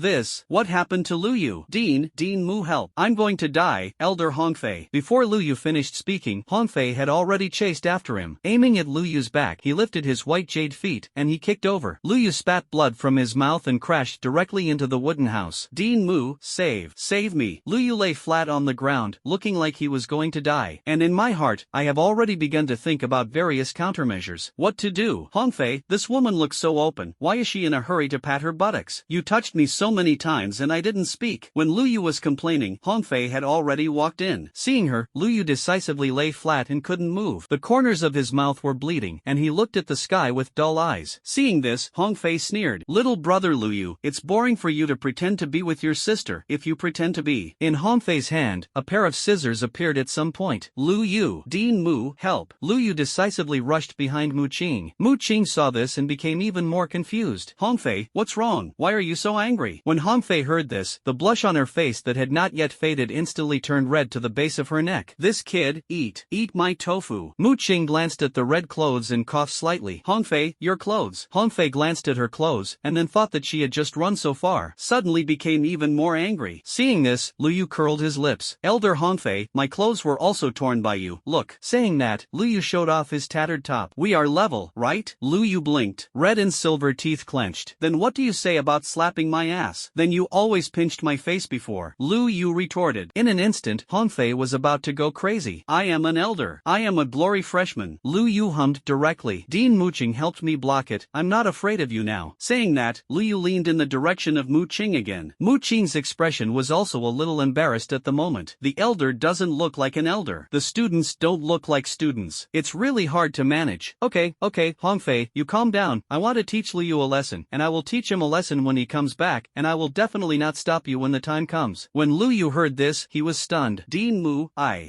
What happened to Lu Yu? Dean Mu help. I'm going to die, Elder Hongfei. Before Lu Yu finished speaking, Hongfei had already chased after him. Aiming at Lu Yu's back, he lifted his white jade feet, and he kicked over. Lu Yu spat blood from his mouth and crashed directly into the wooden house. Dean Mu, save me. Lu Yu lay flat on the ground, looking like he was going to die. And in my heart, I have already begun to think about various countermeasures. What to do? Hongfei, this woman looks so open. Why is she in a hurry to pat her buttocks? You touched me so many times and I didn't speak. When Lu Yu was complaining, Hongfei had already walked in. Seeing her, Lu Yu decisively lay flat and couldn't move. The corners of his mouth were bleeding, and he looked at the sky with dull eyes. Seeing this, Hongfei sneered. Little brother Lu Yu, it's boring for you to pretend to be with your sister, if you pretend to be. In Hongfei's hand, a pair of scissors appeared at some point. Lu Yu, Dean Mu, help. Lu Yu decisively rushed behind Mu Qing. Mu Qing saw this and became even more confused. Hongfei, what's wrong? Why are you so angry? When Hongfei heard this, the blush on her face that had not yet faded instantly turned red to the base of her neck. This kid, eat my tofu. Mu Qing glanced at the red clothes and coughed slightly. Hongfei, your clothes. Hongfei glanced at her clothes, and then thought that she had just run so far. Suddenly became even more angry. Seeing this, Lu Yu curled his lips. Elder Hongfei, my clothes were also torn by you. Look. Saying that, Lu Yu showed off his tattered top. We are level, right? Lu Yu blinked. Red and silver teeth clenched. Then what do you say about slapping my ass? Then you always pinched my face before. Lu Yu retorted. In an instant, Hongfei was about to go crazy. I am an elder. I am a glory freshman. Lu Yu hummed directly. Dean Mu Qing helped me block it. I'm not afraid of you now. Saying that, Lu Yu leaned in the direction of Mu Qing again. Mu Qing's expression was also a little embarrassed at the moment. The elder doesn't look like an elder. The students don't look like students. It's really hard to manage. Okay, Hongfei, you calm down. I want to teach Lu Yu a lesson, and I will teach him a lesson when he comes back, and I will definitely not stop you when the time comes. When Lu Yu heard this, he was stunned. Dean Mu,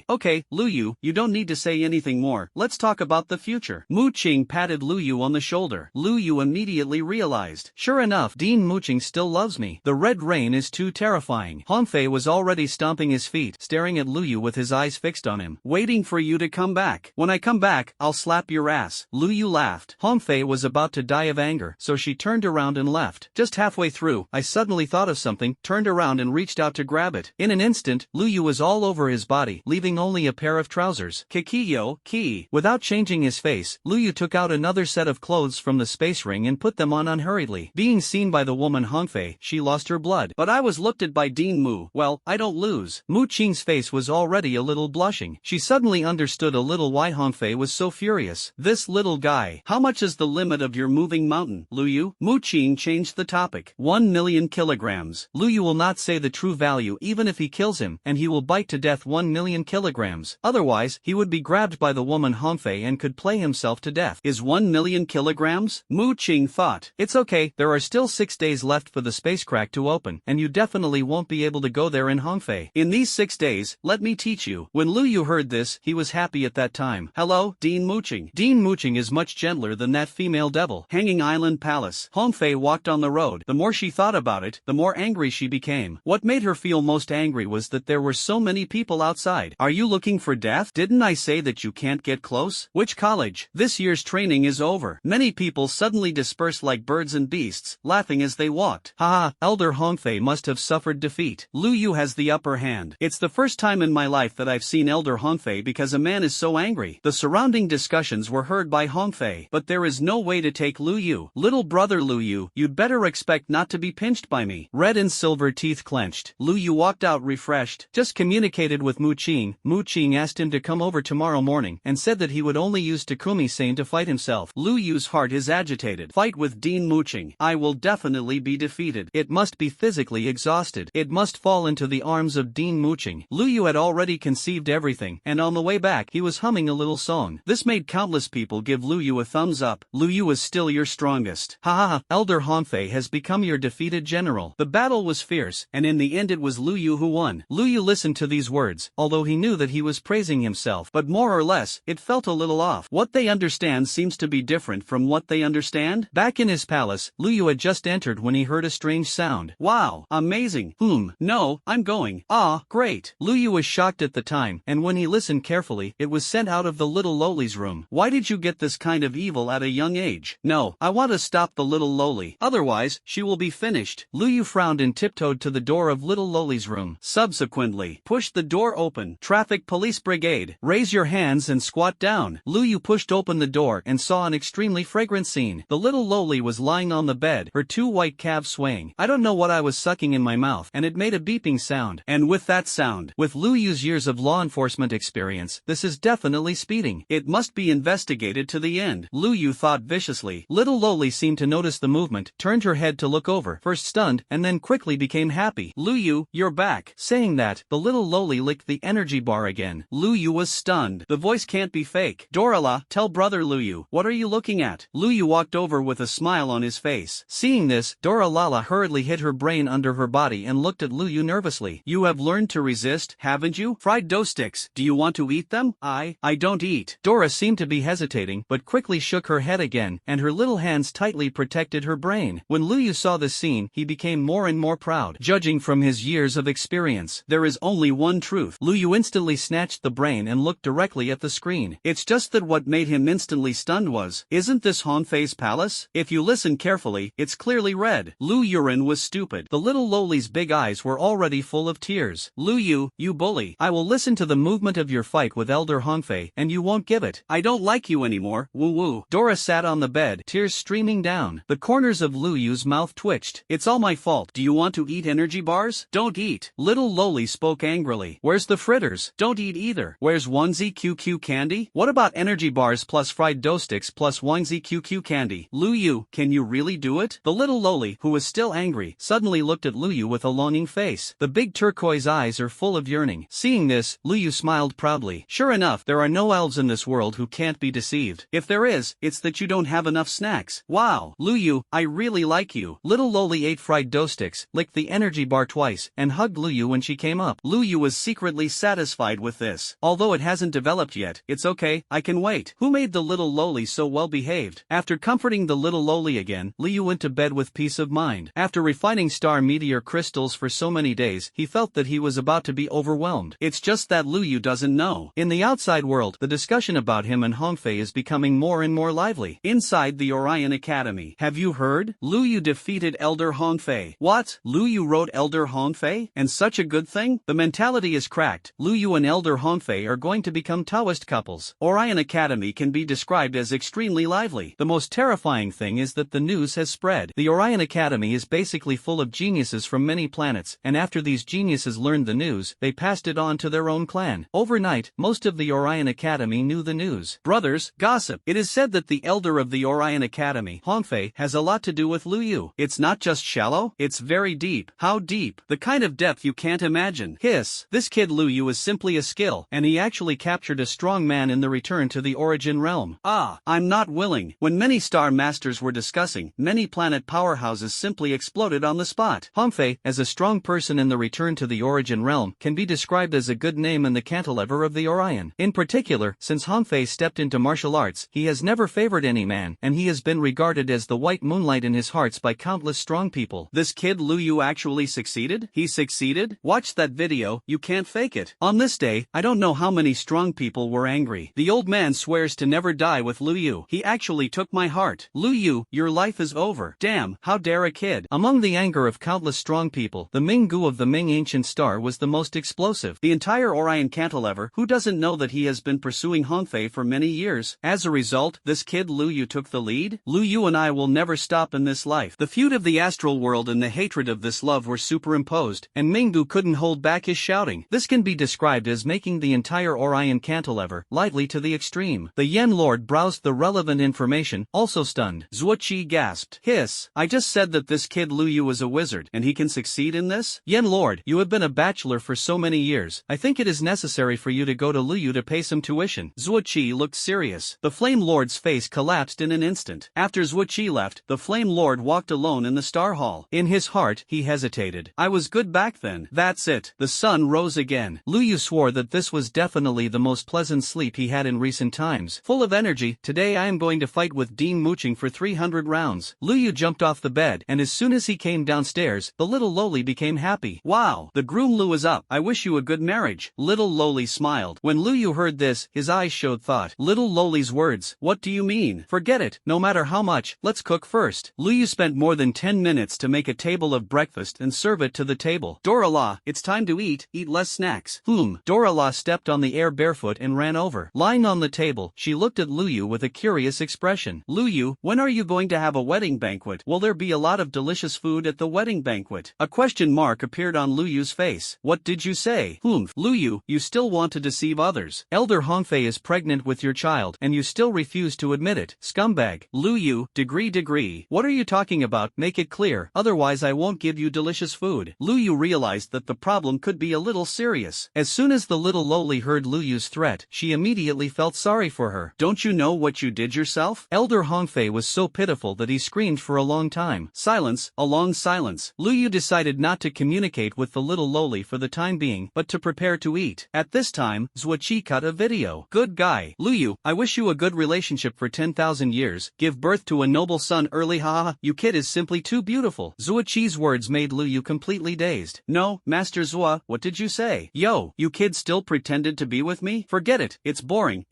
okay, Lu Yu, you don't need to say anything more. Let's talk about the future. Mu Qing patted Lu Yu on the shoulder. Lu Yu immediately realized. Sure enough, Dean Mu Qing still loves me. The red rain is too terrifying. Hongfei was already stomping his feet, staring at Lu Yu with his eyes fixed on him. Waiting for you to come back. When I come back, I'll slap your ass. Lu Yu laughed. Hongfei was about to die of anger, so she turned around and left. Just halfway through, I suddenly thought of something, turned around and reached out to grab it. In an instant, Lu Yu was all over his body, leaving only a pair of trousers. Kikiyo, ki. Without changing his face, Lu Yu took out another set of clothes from the space ring and put them on unhurriedly. Being seen by the woman Hongfei, she lost her blood. But I was looked at by Dean Mu. Well, I don't lose. Mu Qing's face was already a little blushing. She suddenly understood a little why Hongfei was so furious. This little guy. How much is the limit of your moving mountain, Lu Yu? Mu Qing changed the topic. 1 million kilograms. Lu Yu will not say the true value even if he kills him, and he will bite to death 1 million kilograms. Otherwise, he would be grabbed by the woman Hongfei and could play himself to death. Is 1 million kilograms? Mu Qing thought. It's okay, there are still 6 days left for the space crack to open, and you definitely won't be able to go there in Hongfei. In these 6 days, let me teach you. When Lu Yu heard this, he was happy at that time. Hello, Dean Mu Qing. Dean Mu Qing is much gentler than that female devil. Hanging Island Palace. Hongfei walked on the road. The more she thought about it, the more angry she became. What made her feel most angry was that there were so many people outside. Are you looking for death? Didn't I say that you can't get close? Which college? This year's training is over. Many people suddenly dispersed like birds and beasts, laughing as they walked. Haha, Elder Hongfei must have suffered defeat. Lu Yu has the upper hand. It's the first time in my life that I've seen Elder Hongfei because a man is so angry. The surrounding discussions were heard by Hongfei, but there is no way to take Lu Yu. Little brother Lu Yu, you'd better expect not to be pinched by me. Red and silver teeth clenched. Lu Yu walked out refreshed. Just communicated with Mu Qing. Mu Qing asked him to come over tomorrow morning and said that he would only use Takumi-san to fight himself. Lu Yu's heart is agitated. Fight with Dean Mu Qing. I will definitely be defeated. It must be physically exhausted. It must fall into the arms of Dean Mu Qing. Lu Yu had already conceived everything, and on the way back he was humming a little song. This made countless people give Lu Yu a thumbs up. Lu Yu is still your strongest. Haha, Elder Hongfei has become your defeated general. The battle was fierce, and in the end it was Lu Yu who won. Lu Yu listened to these words, although he knew that he was praising himself, but more or less, it felt a little off. What they understand seems to be different from what they understand. Back in his palace, Lu Yu had just entered when he heard a strange sound. Wow, amazing. No, I'm going. Ah, great. Lu Yu was shocked at the time, and when he listened carefully, it was sent out of the little lowly's room. Why did you get this kind of evil at a young age? No, I want to stop the little lowly. Otherwise, she will be finished. Lu Yu frowned and tiptoed to the door of little lowly's room. Subsequently, pushed the door open. Traffic police brigade. Raise your hands and squat down. Lu Yu pushed open the door and saw an extremely fragrant scene. The little lowly was lying on the bed, her 2 white calves swaying. I don't know what I was sucking in my mouth, and it made a beeping sound. And with that sound, With Lu Yu's years of law enforcement experience, this is definitely speeding. It must be investigated to the end. Lu Yu thought viciously. Little Loli seemed to notice the movement, turned her head to look over, first stunned, and then quickly became happy. Lu Yu, you're back. Saying that, the little Loli licked the energy bar again. Lu Yu was stunned. The voice can't be fake. Dorala, tell brother Lu Yu, what are you looking at? Lu Yu walked over with a smile on his face. Seeing this, Doralala hurriedly hid her brain under her body and looked at Lu Yu nervously. You have learned to resist, haven't you? Fried dough sticks, do you want to eat them? I don't eat. Dora seemed to be hesitating, but quickly shook her head again, and her little hands tightly protected her brain. When Lu Yu saw this scene, he became more and more proud. Judging from his years of experience, there is only one truth. Lu Yu instantly snatched the brain and looked directly at the screen. It's just that what made him instantly stunned was, isn't this Hanfei's palace? If you listen carefully, it's clearly red. Lu Yuren was stupid. The little Loli's big eyes were already full of tears. Lu Yu, you bully. I will listen to the movement of your fight with Elder Hanfei, and you won't give it. I don't like you anymore, woo woo. Dora sat on the bed, tears streaming down. The corners of Lu Yu's mouth twitched. It's all my fault. Do you want to eat energy bars? Don't eat. Little Loli spoke angrily. Where's the fritters? Don't eat either. Where's onesie QQ candy? What about energy bars plus fried dough sticks plus onesie QQ candy? Lu Yu, can you really do it? The little Loli, who was still angry, suddenly looked at Lu Yu with a longing face. The big turquoise eyes are full of yearning. Seeing this, Lu Yu smiled proudly. Sure enough, there are no elves in this world who can't be deceived. If there is, it's that you don't have enough snacks. Wow, Lu Yu, I really like you. Little Loli ate fried dough sticks, licked the energy bar twice, and hugged Lu Yu when she came up. Lu Yu was secretly satisfied with this. Although it hasn't developed yet, it's okay, I can wait. Who made the little Loli so well behaved? After comforting the little Loli again, Lu Yu went to bed with peace of mind. After refining star meteor crystals for so many days, he felt that he was about to be overwhelmed. It's just that Lu Yu doesn't know. In the outside world, the discussion about him and Hongfei is becoming more and more lively. Inside the Orion Academy, have you heard? Lu Yu defeated Elder Hongfei. What? Lu Yu wrote Elder Hongfei? And such a good thing? The mentality is cracked. Lu Yu and Elder Hongfei are going to become Taoist couples. Orion Academy can be described as extremely lively. The most terrifying thing is that the news has spread. The Orion Academy is basically full of geniuses from many planets, and after these geniuses learned the news, they passed it on to their own clan. Overnight, most of the Orion Academy knew the news. Brothers, gossip. It is said that the elder of the Orion Academy, Hongfei, has a lot to do with Lu Yu. It's not just shallow, it's very deep. How deep? The kind of depth you can't imagine. Hiss. This kid Lu Yu is simply a skill, and he actually captured a strong man in the return to the origin realm. Ah, I'm not willing. When many star masters were discussing, many planet powerhouses simply exploded on the spot. Hongfei, as a strong person in the return to the origin realm, can be described as a good name in the cantilever of the Orion. In particular, since Hongfei stepped into martial arts, he has never favored any man, and he has been regarded as the white moonlight in his hearts by countless strong people. This kid Lu Yu actually succeeded? He succeeded? Watch that video, you can't fake it. On this day, I don't know how many strong people were angry. The old man swears to never die with Lu Yu. He actually took my heart. Lu Yu, your life is over. Damn, how dare a kid. Among the anger of countless strong people, the Minggu of the Ming ancient star was the most explosive. The entire Orion cantilever, who doesn't know that he has been pursuing Hongfei for many years? As a result, this kid Lu Yu took the lead? Lu Yu and I will never stop in this life. The feud of the astral world and the hatred of this love were superimposed, and Minggu couldn't hold back his shouting. This can be described as making the entire Orion cantilever lively to the extreme. The Yen Lord browsed the relevant information, also stunned. Zuoqi gasped. Hiss. I just said that this kid Lu Yu is a wizard, and he can succeed in this? Yen Lord, you have been a bachelor for so many years. I think it is necessary for you to go to Lu Yu to pay some tuition. Zuoqi looked serious. The Flame Lord's face collapsed in an instant. After Zuoqi left, the Flame Lord walked alone in the Star Hall. In his heart, he hesitated. I was good back then. That's it. The sun rose again. Lu Yu swore that this was definitely the most pleasant sleep he had in recent times. Full of energy, today I am going to fight with Dean Mooching for 300 rounds. Lu Yu jumped off the bed, and as soon as he came downstairs, the little Loli became happy. Wow, the groom Lu is up. I wish you a good marriage. Little Loli smiled. When Lu Yu heard this, his eyes showed thought. Little Loli's words. What do you mean? Forget it. No matter how much, let's cook first. Lu Yu spent more than 10 minutes to make a table of breakfast and serve it to the table. Dorala, it's time to eat less snacks. Dorala stepped on the air barefoot and ran over. Lying on the table, she looked at Lu Yu with a curious expression. Lu Yu, when are you going to have a wedding banquet? Will there be a lot of delicious food at the wedding banquet? A question mark appeared on Lu Yu's face. What did you you say? Humph. Lu Yu, you still want to deceive others. Elder Hongfei is pregnant with your child and you still refuse to admit it. Scumbag. Lu Yu, degree. What are you talking about? Make it clear, otherwise I won't give you delicious food. Lu Yu realized that the problem could be a little serious. As soon as the little lowly heard Lu Yu's threat, she immediately felt sorry for her. Don't you know what you did yourself? Elder Hongfei was so pitiful that he screamed for a long time. Silence, a long silence. Lu Yu decided not to communicate with the little lowly for the time being, but to prepare to eat. At this time, Zuoqi cut a video. Good guy. Lu Yu, I wish you a good relationship for 10,000 years, give birth to a noble son early, haha, you kid is simply too beautiful. Zuoqi's words made Lu Yu completely dazed. No, Master Zua, what did you say? Yo, you kid still pretended to be with me? Forget it, it's boring,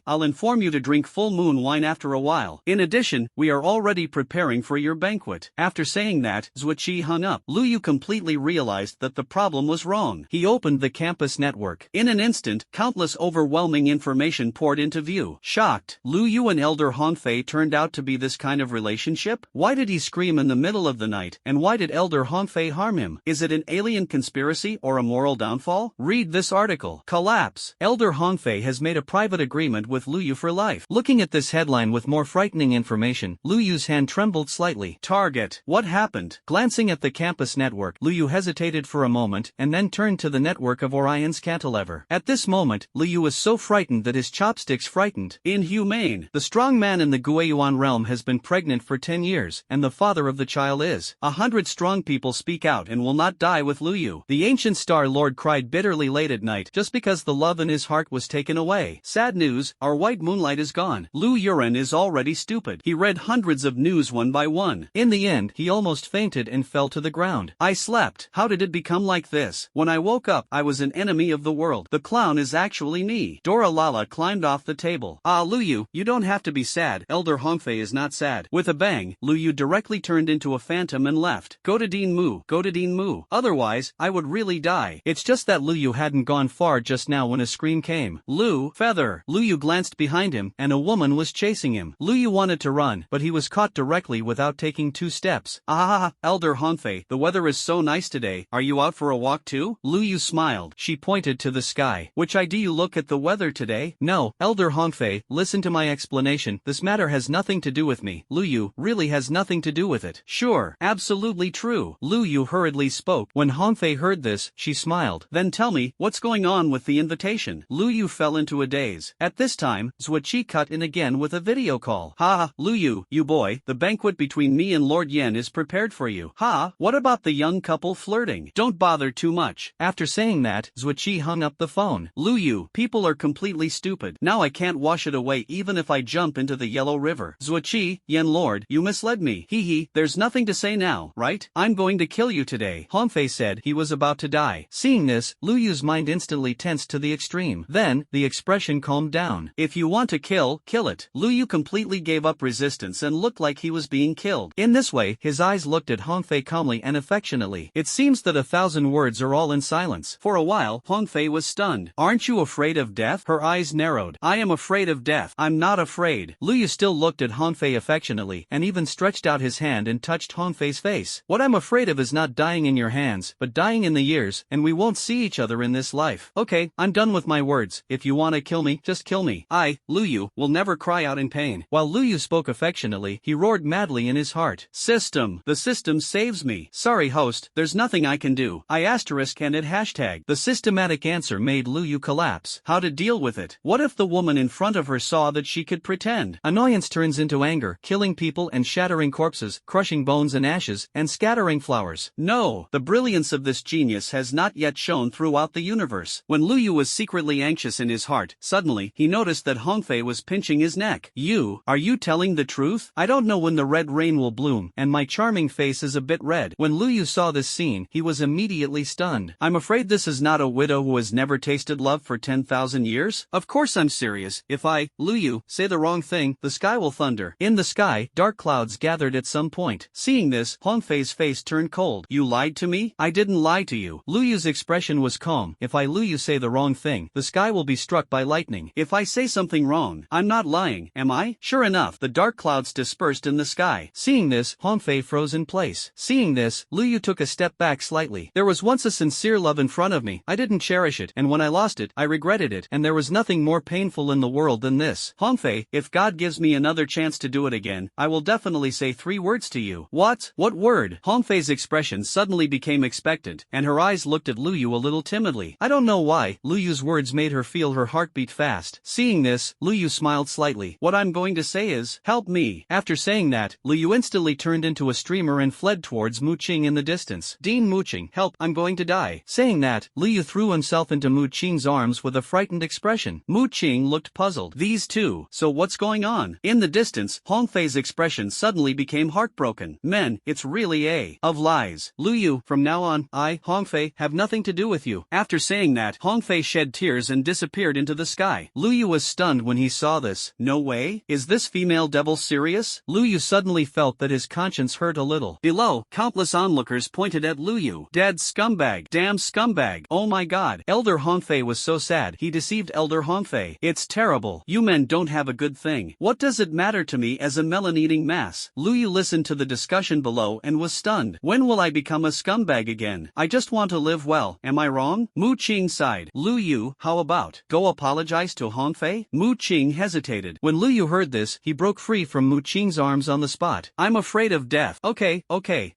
I'll inform you to drink full moon wine after a while. In addition, we are already preparing for your banquet. After saying that, Zuoqi hung up. Lu Yu completely realized that the problem was wrong. He opened the campus network. In an instant, countless overwhelming information poured into view. Shocked, Lu Yu and Elder Hongfei turned out to be this kind of relationship? Why did he scream in the middle of the night, and why did Elder Hongfei harm him? Is it an alien conspiracy or a moral downfall? Read this article. Collapse. Elder Hongfei has made a private agreement with Lu Yu for life. Looking at this headline with more frightening information, Lu Yu's hand trembled slightly. Target. What happened? Glancing at the campus network, Lu Yu hesitated for a moment and then turned to the network of Orion's cantilever. At this moment, Lu Yu was so frightened that his chopsticks frightened. Inhumane. The strong man in the Guiyuan realm has been pregnant for 10 years, and the father of the child is. 100 strong people speak out and will not die with Lu Yu. The ancient Star Lord cried bitterly late at night just because the love in his heart was taken away. Sad news, our white moonlight is gone. Lu Yuren is already stupid. He read hundreds of news one by one. In the end, he almost fainted and fell to the ground. I slept. How did it become like this? When I woke up, I was an enemy of the world. The clown is actually me. Dora Lala climbed off the table. Ah, Lu Yu, you don't have to be sad. Elder Hongfei is not sad. With a bang, Lu Yu directly turned into a phantom and left. Go to Dean Mu. Otherwise, I would really die. It's just that Lu Yu hadn't gone far just now when a scream came. Lu, feather. Lu Yu glanced behind him, and a woman was chasing him. Lu Yu wanted to run, but he was caught directly without taking 2 steps. Ah, Elder Hongfei, the weather is so nice today. Are you out for a walk too? Lu Yu smiled. She pointed to the sky. Which eye do you look at the weather today? No, Elder Hongfei, listen to my explanation. This matter has nothing to do with me. Lu Yu really has nothing to do with it. Sure, absolutely true. Lu Yu hurriedly spoke. When Hongfei heard this, she smiled. Then tell me, what's going on with the invitation? Lu Yu fell into a daze. At this time, Zuoqi cut in again with a video call. Ha, Lu Yu, you boy, the banquet between me and Lord Yen is prepared for you. Ha, what about the young couple flirting? Don't bother too much. After saying that, Zuoqi hung up the phone. Lu Yu, people are completely stupid. Now I can't wash it away even if I jump into the Yellow River. Zuoqi, Yen Lord, you misled me. Hee, there's nothing to say now, right? I'm going to kill you today. Hongfei said he was about to die. Seeing this, Lu Yu's mind instantly tensed to the extreme. Then, the expression calmed down. If you want to kill it. Lu Yu completely gave up resistance and looked like he was being killed. In this way, his eyes looked at Hongfei calmly and affectionately. It seems that 1,000 words are all in silence. For a while, Hongfei was stunned. Aren't you afraid of death? Her eyes narrowed. I am afraid of death. I'm not afraid. Lu Yu still looked at Hongfei affectionately and even stretched out his hand and touched Hongfei's face. What I'm afraid of is not dying in your hands, but dying in the years, and we won't see each other in this life. Okay, I'm done with my words. If you want to kill me, just kill me. I, Lu Yu, will never cry out in pain. While Lu Yu spoke affectionately, he roared madly in his heart. System. The system saves me. Sorry host, there's nothing I can do. I asterisk and it hashtag. The systematic answer made Lu Yu collapse. How to deal with it? What if the woman in front of her saw that she could pretend? Annoyance turns into anger, killing people and shattering corpses, crushing bones and ashes, and scattering flowers. No, the brilliance of this genius has not yet shone throughout the universe. When Lu Yu was secretly anxious in his heart, suddenly, he noticed that Hongfei was pinching his neck. Are you telling the truth? I don't know when the red rain will bloom, and my charming face is a bit red. When Lu Yu saw this scene, he was immediately stunned. I'm afraid this is not a widow who has never tasted love for 10,000 years? Of course I'm serious. If I, Lu Yu, say the wrong thing, the sky will thunder. In the sky, dark clouds gathered at some point. Seeing this, Hongfei's face turned cold. You lied to me? I didn't lie to you. Lu Yu's expression was calm. If I, Lu Yu, say the wrong thing, the sky will be struck by lightning. If I say something wrong, I'm not lying, am I? Sure enough, the dark clouds dispersed in the sky. Seeing this, Hongfei froze in place. Seeing this, Lu Yu took a step back slightly. There was once a sincere sincere love in front of me. I didn't cherish it, and when I lost it, I regretted it, and there was nothing more painful in the world than this. Hongfei, if God gives me another chance to do it again, I will definitely say 3 words to you. What? What word? Hongfei's expression suddenly became expectant, and her eyes looked at Lu Yu a little timidly. I don't know why, Lu Yu's words made her feel her heartbeat fast. Seeing this, Lu Yu smiled slightly. What I'm going to say is, help me. After saying that, Lu Yu instantly turned into a streamer and fled towards Mu Qing in the distance. Dean Mu Qing, help, I'm going to die. Saying that, Lu Yu threw himself into Mu Qing's arms with a frightened expression. Mu Qing looked puzzled. These two, so what's going on? In the distance, Hongfei's expression suddenly became heartbroken. Men, it's really of lies. Lu Yu, from now on, I, Hongfei, have nothing to do with you. After saying that, Hongfei shed tears and disappeared into the sky. Lu Yu was stunned when he saw this. No way? Is this female devil serious? Lu Yu suddenly felt that his conscience hurt a little. Below, countless onlookers pointed at Lu Yu. Dead scumbag. Damn scumbag. Oh my god. Elder Hongfei was so sad. He deceived Elder Hongfei. It's terrible. You men don't have a good thing. What does it matter to me as a melon-eating mass? Lu Yu listened to the discussion below and was stunned. When will I become a scumbag again? I just want to live well. Am I wrong? Mu Qing sighed. Lu Yu, how about go apologize to Hongfei? Mu Qing hesitated. When Lu Yu heard this, he broke free from Mu Qing's arms on the spot. I'm afraid of death. Okay.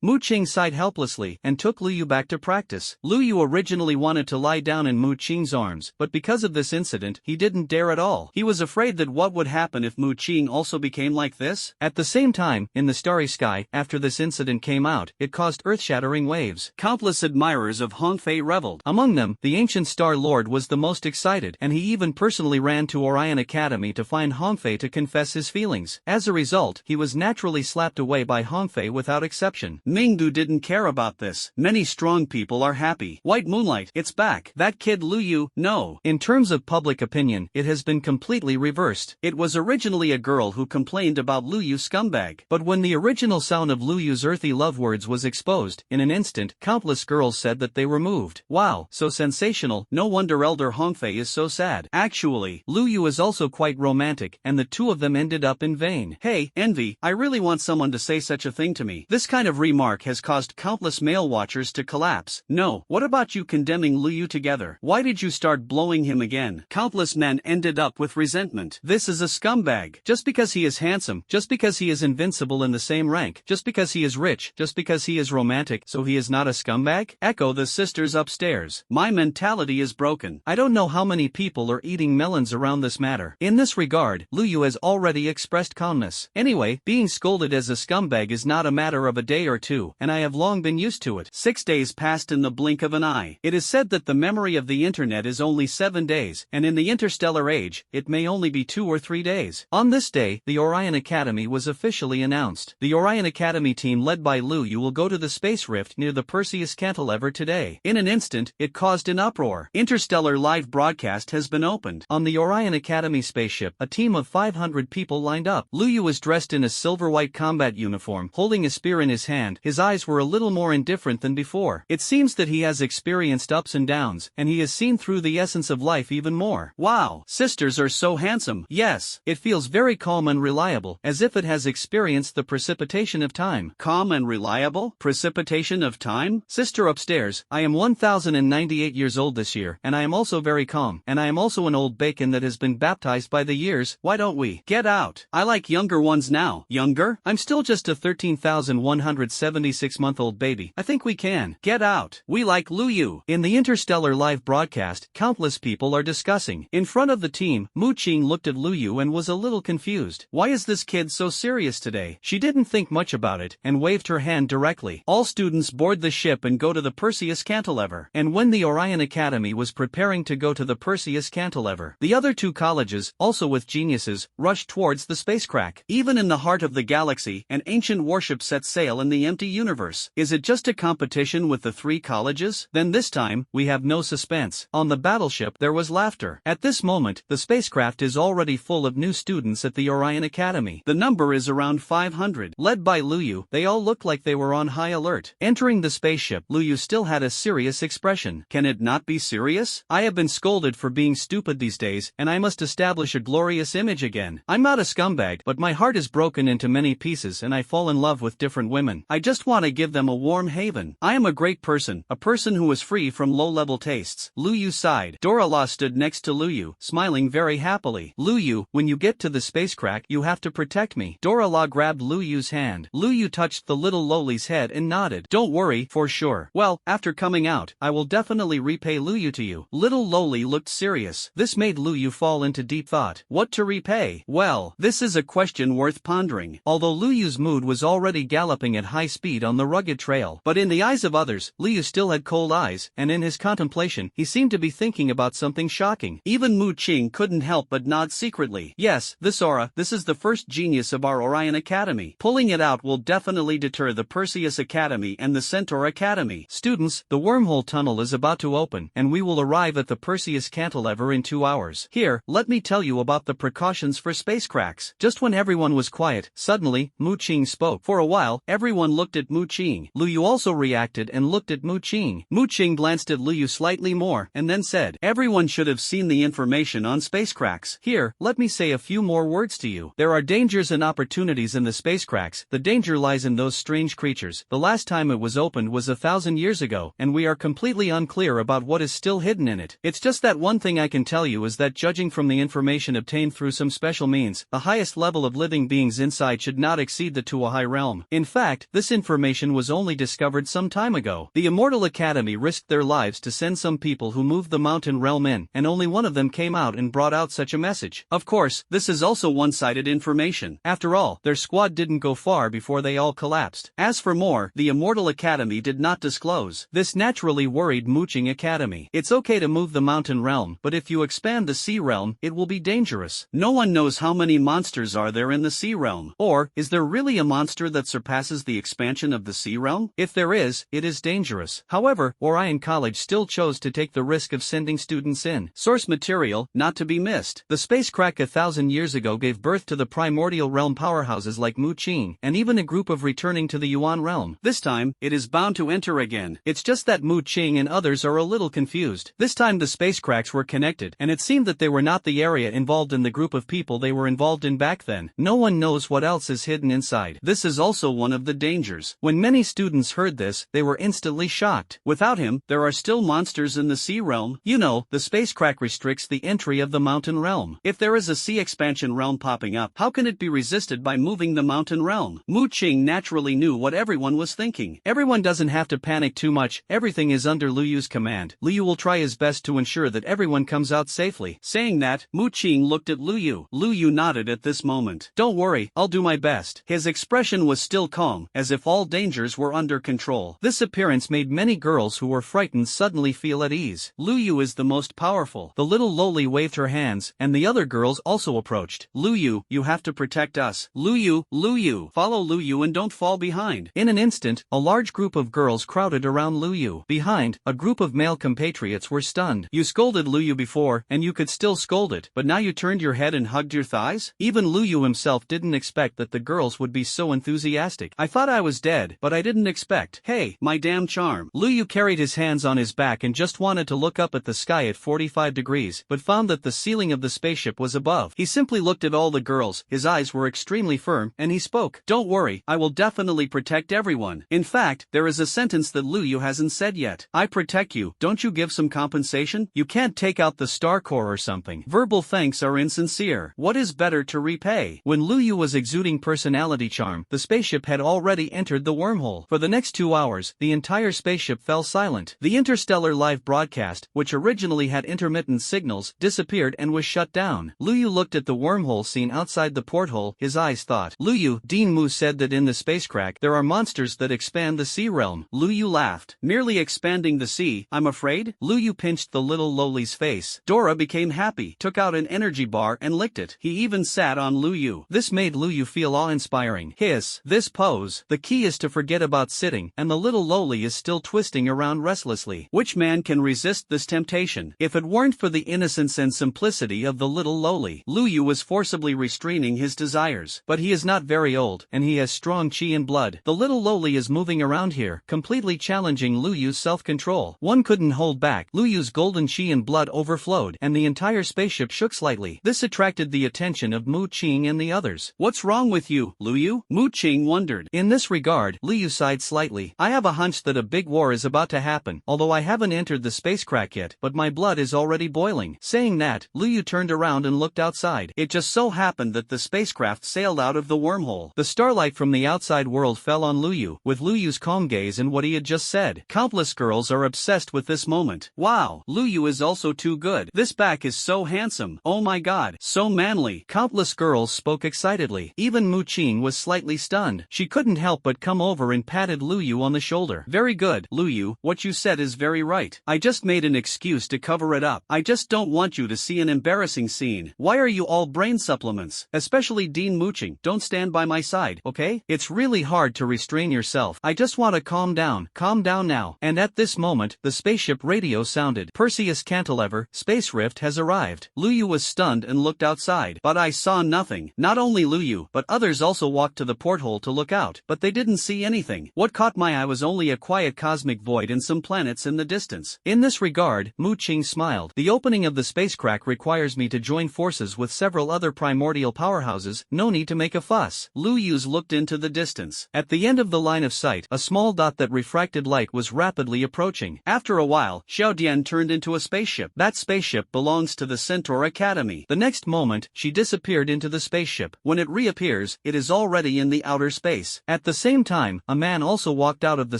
Mu Qing sighed helplessly and took Lu Yu back to practice. Lu Yu originally wanted to lie down in Mu Qing's arms, but because of this incident, he didn't dare at all. He was afraid that what would happen if Mu Qing also became like this? At the same time, in the starry sky, after this incident came out, it caused earth-shattering waves. Countless admirers of Hongfei reveled. Among them, the ancient Star Lord was the most excited, and he even personally ran to Orion Academy to find Hongfei to confess his feelings. As a result, he was naturally slapped away by Hongfei without exception. Mingdu didn't care about this. Many strong people are happy. White Moonlight, it's back. That kid Lu Yu, no. In terms of public opinion, it has been completely reversed. It was originally a girl who complained about Lu Yu scumbag. But when the original sound of Lu Yu's earthy love words was exposed, in an instant, countless girls said that they were moved. Wow, so sensational, no wonder Elder Hongfei is so sad. Actually, Lu Yu is also quite romantic, and the two of them ended up in vain. Hey, Envy, I really want someone to say such a thing to me. This kind of remark has caused countless male watchers to collapse. No, what about you condemning Lu Yu together? Why did you start blowing him again? Countless men ended up with resentment. This is a scumbag. Just because he is handsome, just because he is invincible in the same rank, just because he is rich, just because he is romantic, so he is not a scumbag? Echo the sisters upstairs. My mentality is broken. I don't know how many people are eating melons around this matter. In this regard, Lu Yu has already expressed calmness. Anyway, being scolded as a scumbag is not a matter of a day or two, and I have long been used to it. 6 days passed in the blink of an eye. It is said that the memory of the internet is only 7 days, and in the interstellar age, it may only be 2 or 3 days. On this day, the Orion Academy was officially announced. The Orion Academy team led by Lu Yu will go to the space rift near the Perseus cantilever today. In an instant, it caused an uproar. Interstellar live broadcast has been opened. On the Orion Academy spaceship, a team of 500 people lined up. Lu Yu was dressed in a silver-white combat uniform, holding a spear in his hand. His eyes were a little more indifferent than before. It seems that he has experienced ups and downs, and he has seen through the essence of life even more. Wow, sisters are so handsome. Yes, it feels very calm and reliable, as if it has experienced the precipitation of time. Calm and reliable? Precipitation of time? Sister upstairs, I am 1098 years old this year, and I am also very calm, and I am also an old bacon that has been baptized by the years. Why don't we get out? I like younger ones now. Younger? I'm still just a 13,176-month-old baby. I think we can get out. We like Lu Yu. In the interstellar live broadcast, countless people are discussing. In front of the team, Mu Qing looked at Lu Yu and was a little confused. Why is this kid so serious today? She didn't think much about it and waved her hand directly. All students board the ship and go to the Perseus cantilever. And when the Orion Academy was preparing to go to the Perseus cantilever, the other two colleges, also with geniuses, rushed towards the spacecraft. Even in the heart of the galaxy, an ancient warship set sail in the empty universe. Is it just a competition with the 3 colleges? Then this time, we have no suspense. On the battleship, there was laughter. At this moment, the spacecraft is already full of new students at the Orion Academy. The number is around 500. Led by Lu Yu, they all looked like they were on high alert. Entering the spaceship, Lu Yu still had a serious expression. Can it not be serious? I have been scolded for being stupid these days, and I must establish a glorious image again. I'm not a scumbag, but my heart is broken into many pieces and I fall in love with different women. I just want to give them a warm haven. I am a great person, a person person who was free from low-level tastes. Lu Yu sighed. Dora stood next to Lu Yu, smiling very happily. Lu Yu, when you get to the spacecraft you have to protect me. Dora grabbed Lu Yu's hand. Lu Yu touched the little lowly's head and nodded. Don't worry, for sure. Well, after coming out, I will definitely repay Lu Yu to you. Little lowly looked serious. This made Lu Yu fall into deep thought. What to repay? Well, this is a question worth pondering. Although Lu Yu's mood was already galloping at high speed on the rugged trail, but in the eyes of others, Lu Yu still had cold eyes, and in his contemplation, he seemed to be thinking about something shocking. Even Mu Qing couldn't help but nod secretly. Yes, this is the first genius of our Orion Academy. Pulling it out will definitely deter the Perseus Academy and the Centaur Academy. Students, the wormhole tunnel is about to open, and we will arrive at the Perseus cantilever in 2 hours. Here, let me tell you about the precautions for space cracks. Just when everyone was quiet, suddenly, Mu Qing spoke. For a while, everyone looked at Mu Qing. Lu Yu also reacted and looked at Mu Qing. Mu Qing glanced at Lu Yu slightly more, and then said, everyone should have seen the information on space cracks. Here, let me say a few more words to you. There are dangers and opportunities in the space cracks. The danger lies in those strange creatures. The last time it was opened was 1,000 years ago, and we are completely unclear about what is still hidden in it. It's just that one thing I can tell you is that judging from the information obtained through some special means, the highest level of living beings inside should not exceed the Tuahai realm. In fact, this information was only discovered some time ago. The Immortal Academy risked their lives to send some people who moved the mountain realm in, and only one of them came out and brought out such a message. Of course, this is also one-sided information. After all, their squad didn't go far before they all collapsed. As for more, the Immortal Academy did not disclose. This naturally worried Mu Qing Academy. It's okay to move the mountain realm, but if you expand the sea realm, it will be dangerous. No one knows how many monsters are there in the sea realm. Or, is there really a monster that surpasses the expansion of the sea realm? If there is, it is dangerous. However, Orion College still chose to take the risk of sending students in. Source material, not to be missed. The space crack 1,000 years ago gave birth to the primordial realm powerhouses like Mu Qing, and even a group of returning to the Yuan realm. This time, it is bound to enter again. It's just that Mu Qing and others are a little confused. This time the space cracks were connected, and it seemed that they were not the area involved in the group of people they were involved in back then. No one knows what else is hidden inside. This is also one of the dangers. When many students heard this, they were instantly shocked. Without him, there are still monsters in the sea realm. You know, the space crack restricts the entry of the mountain realm. If there is a sea expansion realm popping up, how can it be resisted by moving the mountain realm? Mu Qing naturally knew what everyone was thinking. Everyone doesn't have to panic too much, everything is under Lu Yu's command. Lu Yu will try his best to ensure that everyone comes out safely. Saying that, Mu Qing looked at Lu Yu. Lu Yu nodded at this moment. Don't worry, I'll do my best. His expression was still calm, as if all dangers were under control. This appearance made many girls who were frightened suddenly feel at ease. Lu Yu is the most powerful. The little lowly waved her hands, and the other girls also approached. Lu Yu, you have to protect us. Lu Yu, follow Lu Yu and don't fall behind. In an instant, a large group of girls crowded around Lu Yu. Behind, a group of male compatriots were stunned. You scolded Lu Yu before, and you could still scold it, but now you turned your head and hugged your thighs? Even Lu Yu himself didn't expect that the girls would be so enthusiastic. I thought I was dead, but I didn't expect. Hey, my damn charm. Lu Yu carried his hands on his back and just wanted to look up at the sky at 45 degrees, but found that the ceiling of the spaceship was above. He simply looked at all the girls, his eyes were extremely firm, and he spoke. Don't worry, I will definitely protect everyone. In fact, there is a sentence that Lu Yu hasn't said yet. I protect you, don't you give some compensation? You can't take out the Star Corps or something. Verbal thanks are insincere. What is better to repay? When Lu Yu was exuding personality charm, the spaceship had already entered the wormhole. For the next 2 hours, the entire spaceship fell silent. The interstellar live broadcast, which originally had intermittent signals, disappeared and was shut down. Lu Yu looked at the wormhole scene outside the porthole, his eyes thought. Lu Yu, Dean Mu said that in the space crack, there are monsters that expand the sea realm. Lu Yu laughed. Merely expanding the sea, I'm afraid? Lu Yu pinched the little lowly's face. Dora became happy, took out an energy bar and licked it. He even sat on Lu Yu. This made Lu Yu feel awe-inspiring. This pose. The key is to forget about sitting, and the little lowly is still twisting around restlessly. Which man can resist this temptation? If it weren't for the innocence and simplicity of the little lowly, Lu Yu was forcibly restraining his desires. But he is not very old, and he has strong chi and blood. The little lowly is moving around here, completely challenging Lu Yu's self-control. One couldn't hold back. Lu Yu's golden chi and blood overflowed, and the entire spaceship shook slightly. This attracted the attention of Mu Qing and the others. What's wrong with you, Lu Yu? Mu Qing wondered. In this regard, Lu Yu sighed slightly. I have a hunch that a big war is about about to happen, although I haven't entered the spacecraft yet, but my blood is already boiling. Saying that, Luyu turned around and looked outside. It just so happened that the spacecraft sailed out of the wormhole. The starlight from the outside world fell on Luyu, with Luyu's calm gaze and what he had just said. Countless girls are obsessed with this moment. Wow, Luyu is also too good. This back is so handsome. Oh my god, so manly. Countless girls spoke excitedly. Even Mu Qing was slightly stunned. She couldn't help but come over and patted Luyu on the shoulder. Very good, Luyu, what you said is very right. I just made an excuse to cover it up. I just don't want you to see an embarrassing scene. Why are you all brain supplements? Especially Dean Mooching. Don't stand by my side, okay? It's really hard to restrain yourself. I just want to calm down. Calm down now. And at this moment, the spaceship radio sounded. Perseus Cantilever, Space Rift has arrived. Luyu was stunned and looked outside. But I saw nothing. Not only Luyu, but others also walked to the porthole to look out, but they didn't see anything. What caught my eye was only a quiet cosmic void and some planets in the distance. In this regard, Mu Qing smiled. The opening of the spacecraft requires me to join forces with several other primordial powerhouses. No need to make a fuss. Luyu's looked into the distance. At the end of the line of sight, a small dot that refracted light was rapidly approaching. After a while, Xiao Dian turned into a spaceship. That spaceship belongs to the Centaur Academy. The next moment, she disappeared into the spaceship. When it reappears, it is already in the outer space. At the same time, a man also walked out of the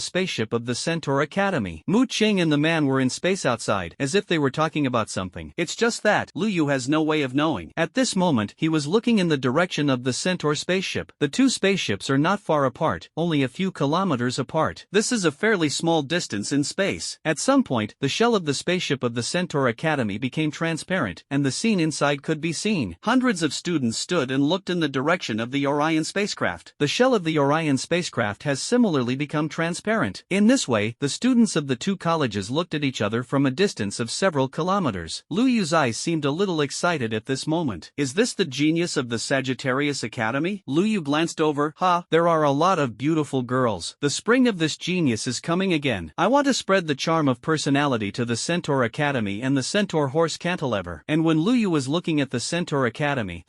spaceship of the Centaur Academy. Mu Qing and the man were in space outside, as if they were talking about something. It's just that Luyu has no way of knowing. At this moment, he was looking in the direction of the Centaur spaceship. The two spaceships are not far apart, only a few kilometers apart. This is a fairly small distance in space. At some point, the shell of the spaceship of the Centaur Academy became transparent, and the scene inside could be seen. Hundreds of students stood and looked in the direction of the Orion spacecraft. The shell of the Orion spacecraft has similarly become transparent. In this way, the students of the two colleges looked at each other from a distance of several kilometers. Luyu's eyes seemed a little excited at this moment. Is this the genius of the Sagittarius Academy? Luyu glanced over. There are a lot of beautiful girls. The spring of this genius is coming again. I want to spread the charm of personality to the Centaur Academy and the Centaur Horse Cantilever. And when Luyu was looking at the Centaur Academy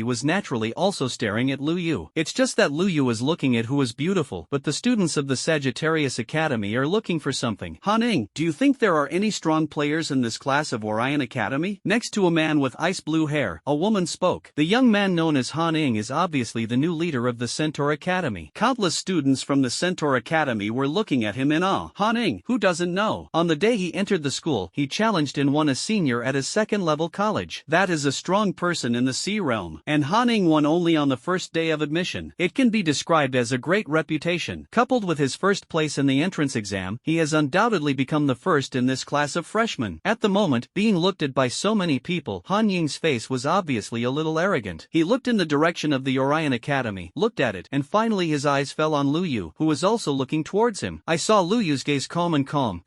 was naturally also staring at Luyu. It's just that Luyu was looking at who was beautiful, but the students of the Sagittarius Academy are looking for something. Haning, do you think there are any strong players in this class of Orion Academy? Next to a man with ice blue hair, a woman spoke. The young man known as Haning is obviously the new leader of the Centaur Academy. Countless students from the Centaur Academy were looking at him in awe. Haning, who doesn't know? On the day he entered the school, he challenged and won a senior at his second-level college. That is a strong person in the sea realm. And Haning won only on the first day of admission. It can be described as a great reputation. Coupled with his first place in the entrance exam, he has undoubtedly become the first in this class of freshmen. At the moment, being looked at by so many people, Han Ying's face was obviously a little arrogant. He looked in the direction of the Orion Academy, looked at it, and finally his eyes fell on Luyu, who was also looking towards him. I saw Luyu's gaze calm,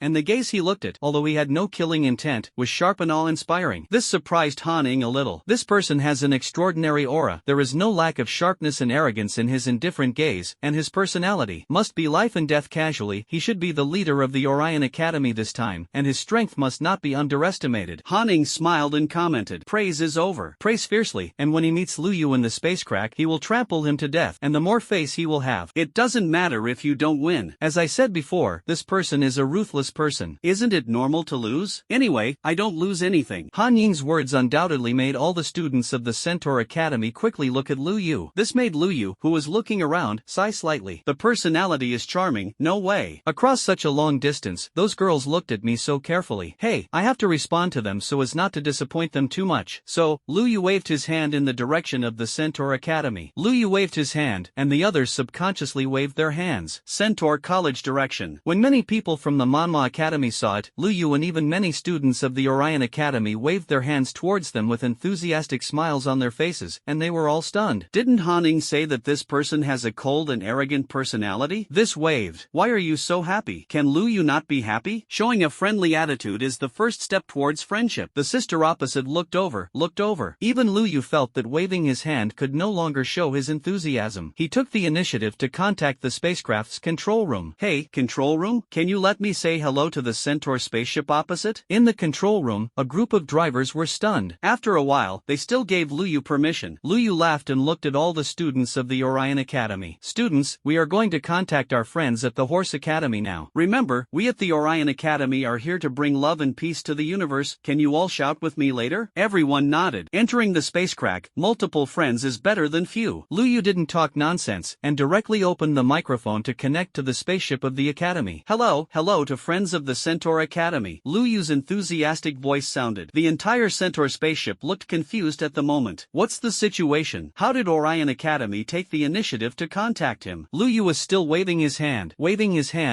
and the gaze he looked at, although he had no killing intent, was sharp and awe-inspiring. This surprised Han Ying a little. This person has an extraordinary aura. There is no lack of sharpness and arrogance in his indifferent gaze, and his personality must be life and death casually. He should be the leader of the Orion Academy this time, and his strength must not be underestimated. Han Ying smiled and commented, praise is over. Praise fiercely, and when he meets Luyu in the spacecraft, he will trample him to death, and the more face he will have. It doesn't matter if you don't win. As I said before, this person is a ruthless person. Isn't it normal to lose? Anyway, I don't lose anything. Han Ying's words undoubtedly made all the students of the Centaur Academy quickly look at Luyu. This made Luyu, who was looking around, sigh slightly. The personality is charming, no way. Across such a long distance, those girls looked at me so carefully. Hey, I have to respond to them so as not to disappoint them too much. So, Luyu waved his hand in the direction of the Centaur Academy. Luyu waved his hand, and the others subconsciously waved their hands. Centaur College direction. When many people from the Manhwa Academy saw it, Luyu and even many students of the Orion Academy waved their hands towards them with enthusiastic smiles on their faces, and they were all stunned. Didn't Haning say that this person has a cold and arrogant personality? This waved. Why are you so happy? Can Luyu not be happy? Showing a friendly attitude is the first step towards friendship. The sister opposite looked over. Even Luyu felt that waving his hand could no longer show his enthusiasm. He took the initiative to contact the spacecraft's control room. Hey, control room? Can you let me say hello to the Centaur spaceship opposite? In the control room, a group of drivers were stunned. After a while, they still gave Luyu permission. Luyu laughed and looked at all the students of the Orion Academy. Students, we are going to contact our friends at the Horse Academy. Academy now. Remember, we at the Orion Academy are here to bring love and peace to the universe. Can you all shout with me later? Everyone nodded. Entering the spacecraft, multiple friends is better than few. Luyu didn't talk nonsense and directly opened the microphone to connect to the spaceship of the Academy. Hello to friends of the Centaur Academy. Luyu's enthusiastic voice sounded. The entire Centaur spaceship looked confused at the moment. What's the situation? How did Orion Academy take the initiative to contact him? Luyu was still waving his hand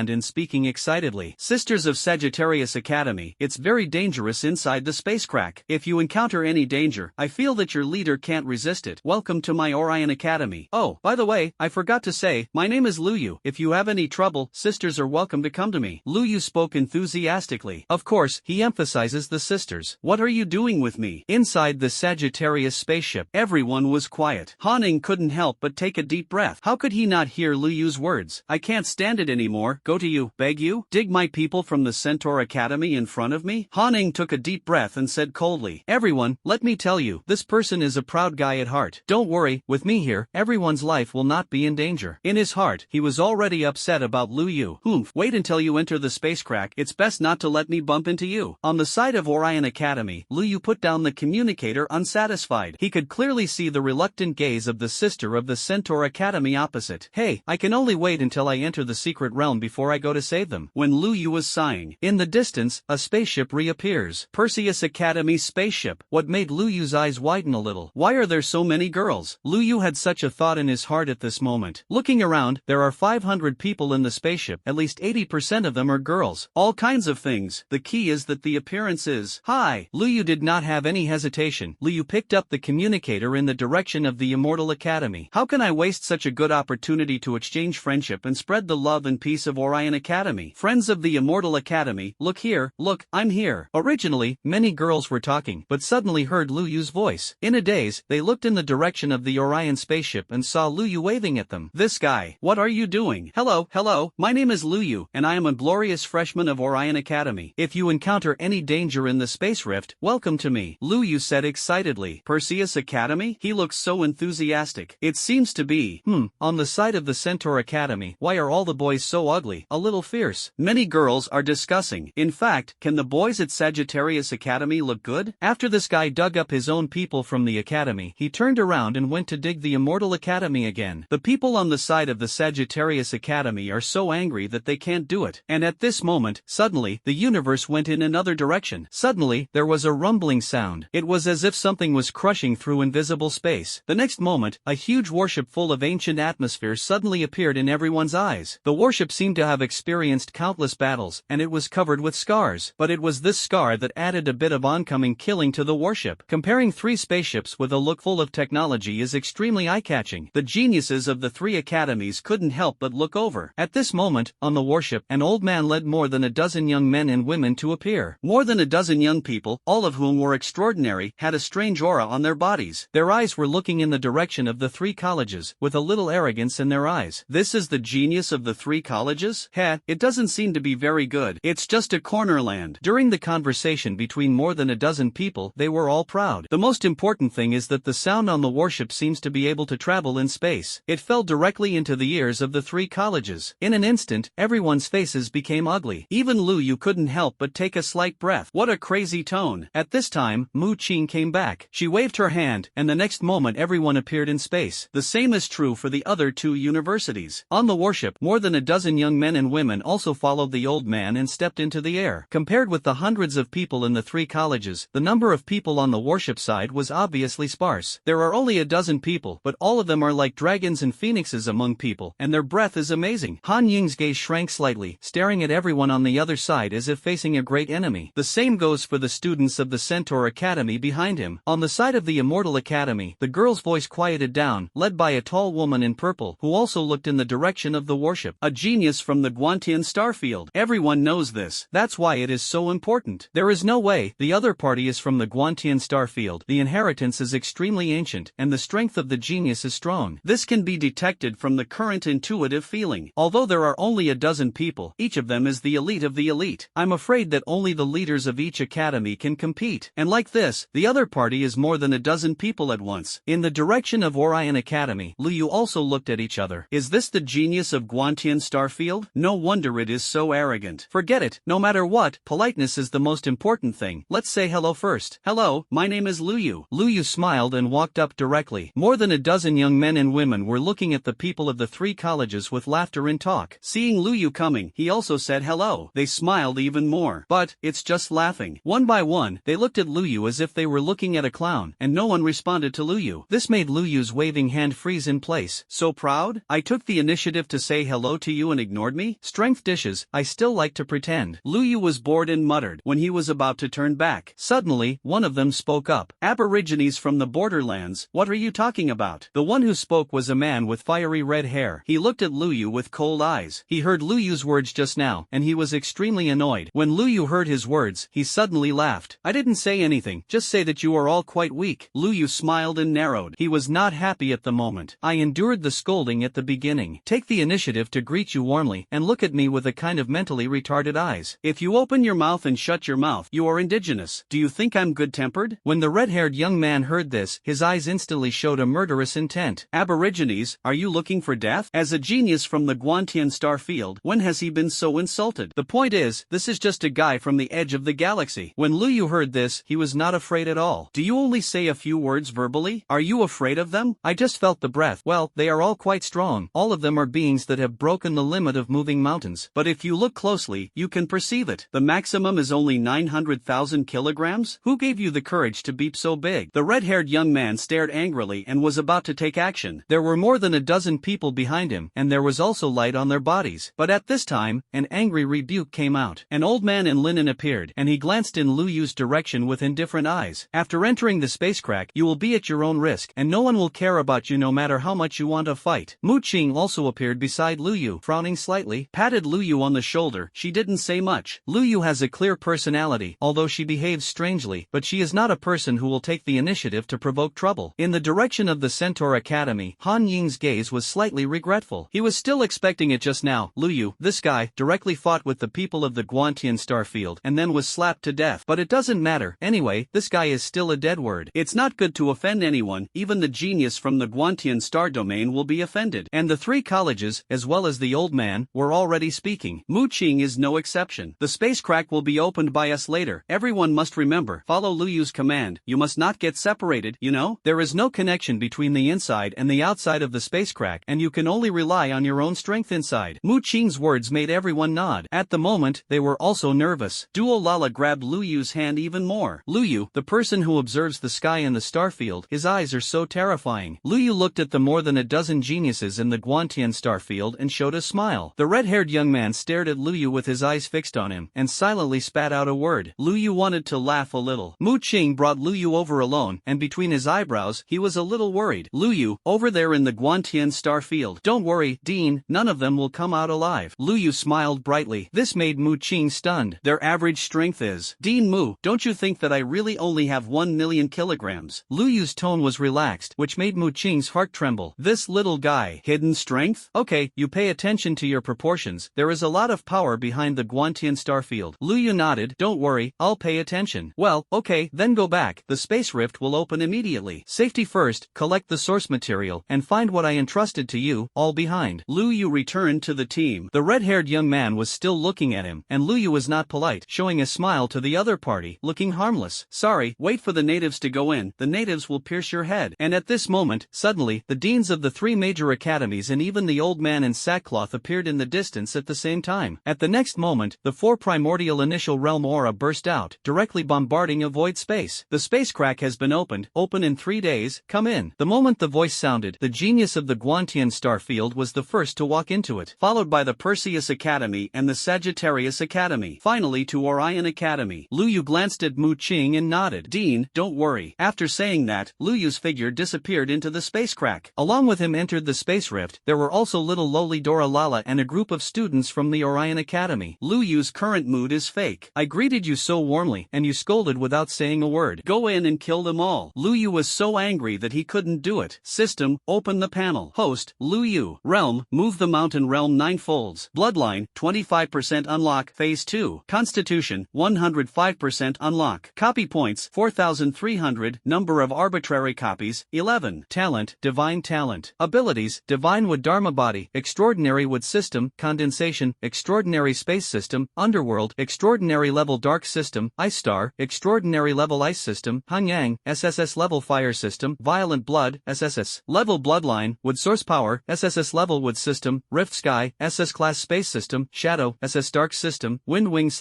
and speaking excitedly. Sisters of Sagittarius Academy, it's very dangerous inside the spacecraft. If you encounter any danger, I feel that your leader can't resist it. Welcome to my Orion Academy. Oh, by the way, I forgot to say, my name is Luyu. If you have any trouble, sisters are welcome to come to me. Luyu spoke enthusiastically. Of course, he emphasizes the sisters. What are you doing with me? Inside the Sagittarius spaceship, everyone was quiet. Hanning couldn't help but take a deep breath. How could he not hear Luyu's words? I can't stand it anymore. Go to you, beg you, dig my people from the Centaur Academy in front of me? Hanning took a deep breath and said coldly, everyone, let me tell you, this person is a proud guy at heart. Don't worry, with me here, everyone's life will not be in danger. In his heart, he was already upset about Luyu. Wait until you enter the spacecraft, it's best not to let me bump into you. On the side of Orion Academy, Luyu put down the communicator unsatisfied. He could clearly see the reluctant gaze of the sister of the Centaur Academy opposite. Hey, I can only wait until I enter the secret realm before I go to save them. When Luyu was sighing, in the distance, a spaceship reappears. Perseus Academy spaceship. What made Luyu's eyes widen a little? Why are there so many girls? Luyu had such a thought in his heart at this moment. Looking around, there are 500 people in the spaceship. At least 80% of them are girls. All kinds of things. The key is that the appearance is hi. Luyu did not have any hesitation. Luyu picked up the communicator in the direction of the Immortal Academy. How can I waste such a good opportunity to exchange friendship and spread the love and peace of Orion Academy? Friends of the Immortal Academy, look here, look, I'm here. Originally, many girls were talking, but suddenly heard Luyu's voice. In a daze, they looked in the direction of the Orion spaceship and saw Luyu waving at them. This guy, what are you doing? Hello, my name is Luyu, and I am a glorious freshman of Orion Academy. If you encounter any danger in the space rift, welcome to me, Luyu said excitedly. Perseus Academy? He looks so enthusiastic. It seems to be, on the side of the Centaur Academy. Why are all the boys so ugly? A little fierce. Many girls are discussing. In fact, can the boys at Sagittarius Academy look good? After this guy dug up his own people from the academy, he turned around and went to dig the Immortal Academy again. The people on the side of the Sagittarius Academy are so angry that they can't do it. And at this moment, suddenly, the universe went in another direction. Suddenly, there was a rumbling sound. It was as if something was crushing through invisible space. The next moment, a huge warship full of ancient atmosphere suddenly appeared in everyone's eyes. The warship seemed to have experienced countless battles, and it was covered with scars. But it was this scar that added a bit of oncoming killing to the warship. Comparing three spaceships with a look full of technology is extremely eye-catching. The geniuses of the three academies couldn't help but look over. At this moment, on the warship, an old man led more than a dozen young men and women to appear. More than a dozen young people, all of whom were extraordinary, had a strange aura on their bodies. Their eyes were looking in the direction of the three colleges, with a little arrogance in their eyes. This is the genius of the three colleges? It doesn't seem to be very good. It's just a corner land. During the conversation between more than a dozen people, they were all proud. The most important thing is that the sound on the warship seems to be able to travel in space. It fell directly into the ears of the three colleges. In an instant, everyone's faces became ugly. Even Luyu couldn't help but take a slight breath. What a crazy tone. At this time, Mu Qing came back. She waved her hand, and the next moment everyone appeared in space. The same is true for the other two universities. On the warship, more than a dozen young men and women also followed the old man and stepped into the air. Compared with the hundreds of people in the three colleges, the number of people on the warship side was obviously sparse. There are only a dozen people, but all of them are like dragons and phoenixes among people, and their breath is amazing. Han Ying's gaze shrank slightly, staring at everyone on the other side as if facing a great enemy. The same goes for the students of the Centaur Academy behind him. On the side of the Immortal Academy, the girl's voice quieted down, led by a tall woman in purple, who also looked in the direction of the warship. A genius from the Guantian starfield. Everyone knows this. That's why it is so important. There is no way. The other party is from the Guantian starfield. The inheritance is extremely ancient, and the strength of the genius is strong. This can be detected from the current intuitive feeling. Although there are only a dozen people, each of them is the elite of the elite. I'm afraid that only the leaders of each academy can compete. And like this, the other party is more than a dozen people at once. In the direction of Orion Academy, Luyu also looked at each other. Is this the genius of Guantian starfield? Starfield? No wonder it is so arrogant. Forget it, no matter what, politeness is the most important thing. Let's say hello first. Hello, my name is Luyu. Luyu smiled and walked up directly. More than a dozen young men and women were looking at the people of the three colleges with laughter and talk. Seeing Luyu coming, he also said hello. They smiled even more. But, it's just laughing. One by one, they looked at Luyu as if they were looking at a clown, and no one responded to Luyu. This made Luyu's waving hand freeze in place. So proud? I took the initiative to say hello to you and ignored me? Strength dishes, I still like to pretend. Luyu was bored and muttered when he was about to turn back. Suddenly, one of them spoke up. Aborigines from the borderlands, what are you talking about? The one who spoke was a man with fiery red hair. He looked at Luyu with cold eyes. He heard Luyu's words just now, and he was extremely annoyed. When Luyu heard his words, he suddenly laughed. I didn't say anything, just say that you are all quite weak. Luyu smiled and narrowed. He was not happy at the moment. I endured the scolding at the beginning. Take the initiative to greet you warmly, and look at me with a kind of mentally retarded eyes. If you open your mouth and shut your mouth, you are indigenous. Do you think I'm good-tempered? When the red-haired young man heard this, his eyes instantly showed a murderous intent. Aborigines, are you looking for death? As a genius from the Guantian star field, when has he been so insulted? The point is, this is just a guy from the edge of the galaxy. When Luyu heard this, he was not afraid at all. Do you only say a few words verbally? Are you afraid of them? I just felt the breath. Well, they are all quite strong. All of them are beings that have broken the limit of moving mountains. But if you look closely, you can perceive it. The maximum is only 900,000 kilograms? Who gave you the courage to be so big? The red-haired young man stared angrily and was about to take action. There were more than a dozen people behind him, and there was also light on their bodies. But at this time, an angry rebuke came out. An old man in linen appeared, and he glanced in Luyu's direction with indifferent eyes. After entering the spacecraft, you will be at your own risk, and no one will care about you no matter how much you want to fight. Mu Qing also appeared beside Luyu, frowning slightly, patted Luyu on the shoulder. She didn't say much. Luyu has a clear personality, although she behaves strangely, but she is not a person who will take the initiative to provoke trouble. In the direction of the Centaur Academy, Han Ying's gaze was slightly regretful. He was still expecting it just now. Luyu, this guy, directly fought with the people of the Guantian star field and then was slapped to death. But it doesn't matter. Anyway, this guy is still a dead word. It's not good to offend anyone. Even the genius from the Guantian star domain will be offended. And the three colleges, as well as the old man, were already speaking. Mu Qing is no exception. The spacecraft will be opened by us later. Everyone must remember, follow Luyu's command. You must not get separated, you know? There is no connection between the inside and the outside of the spacecraft, and you can only rely on your own strength inside. Mu Qing's words made everyone nod. At the moment, they were also nervous. Duo Lala grabbed Luyu's hand even more. Luyu, the person who observes the sky in the starfield, his eyes are so terrifying. Luyu looked at the more than a dozen geniuses in the Guantian starfield and showed a smile. The red-haired young man stared at Luyu with his eyes fixed on him, and silently spat out a word. Luyu wanted to laugh a little. Mu Qing brought Luyu over alone, and between his eyebrows, he was a little worried. Luyu, over there in the Guantian star field. Don't worry, Dean, none of them will come out alive. Luyu smiled brightly. This made Mu Qing stunned. Their average strength is. Dean Mu, don't you think that I really only have 1 million kilograms? Luyu's tone was relaxed, which made Mu Qing's heart tremble. This little guy. Hidden strength? Okay, you pay attention to your proportions. There is a lot of power behind the Guantian star field. Luyu nodded. Don't worry, I'll pay attention. Well, okay, then go back. The space rift will open immediately. Safety first, collect the source material, and find what I entrusted to you, all behind. Luyu returned to the team. The red-haired young man was still looking at him, and Luyu was not polite, showing a smile to the other party, looking harmless. Sorry, wait for the natives to go in. The natives will pierce your head. And at this moment, suddenly, the deans of the three major academies and even the old man in sackcloth appeared in the distance at the same time. At the next moment, the four primordial initial realm aura burst out, directly bombarding a void space. The spacecraft has been opened. Open in 3 days. Come in. The moment the voice sounded, the genius of the Guantian star field was the first to walk into it, followed by the Perseus Academy and the Sagittarius Academy. Finally to Orion Academy. Luyu glanced at Mu Qing and nodded. Dean, don't worry. After saying that, Luyu's figure disappeared into the spacecraft. Along with him entered the space rift. There were also little lowly Dora Lala and a group of students from the Orion Academy. Luyu's current mood is fake. I greeted you so warmly, and you scolded without saying a word. Go in and kill them all. Luyu was so angry that he couldn't do it. System, open the panel. Host, Luyu. Realm, move the mountain realm 9 folds. Bloodline, 25% unlock. Phase 2. Constitution, 105% unlock. Copy points, 4,300. Number of arbitrary copies, 11. Talent, divine talent. Abilities, divine with Dharma body, extraordinary with system. System, Condensation, Extraordinary Space System, Underworld, Extraordinary Level Dark System, Ice Star, Extraordinary Level Ice System, Hangyang, SSS-level Fire System, Violent Blood, SSS-level Bloodline, Wood Source Power, SSS-level Wood System, Rift Sky, SS-class Space System, Shadow, SS Dark System, Wind Wing /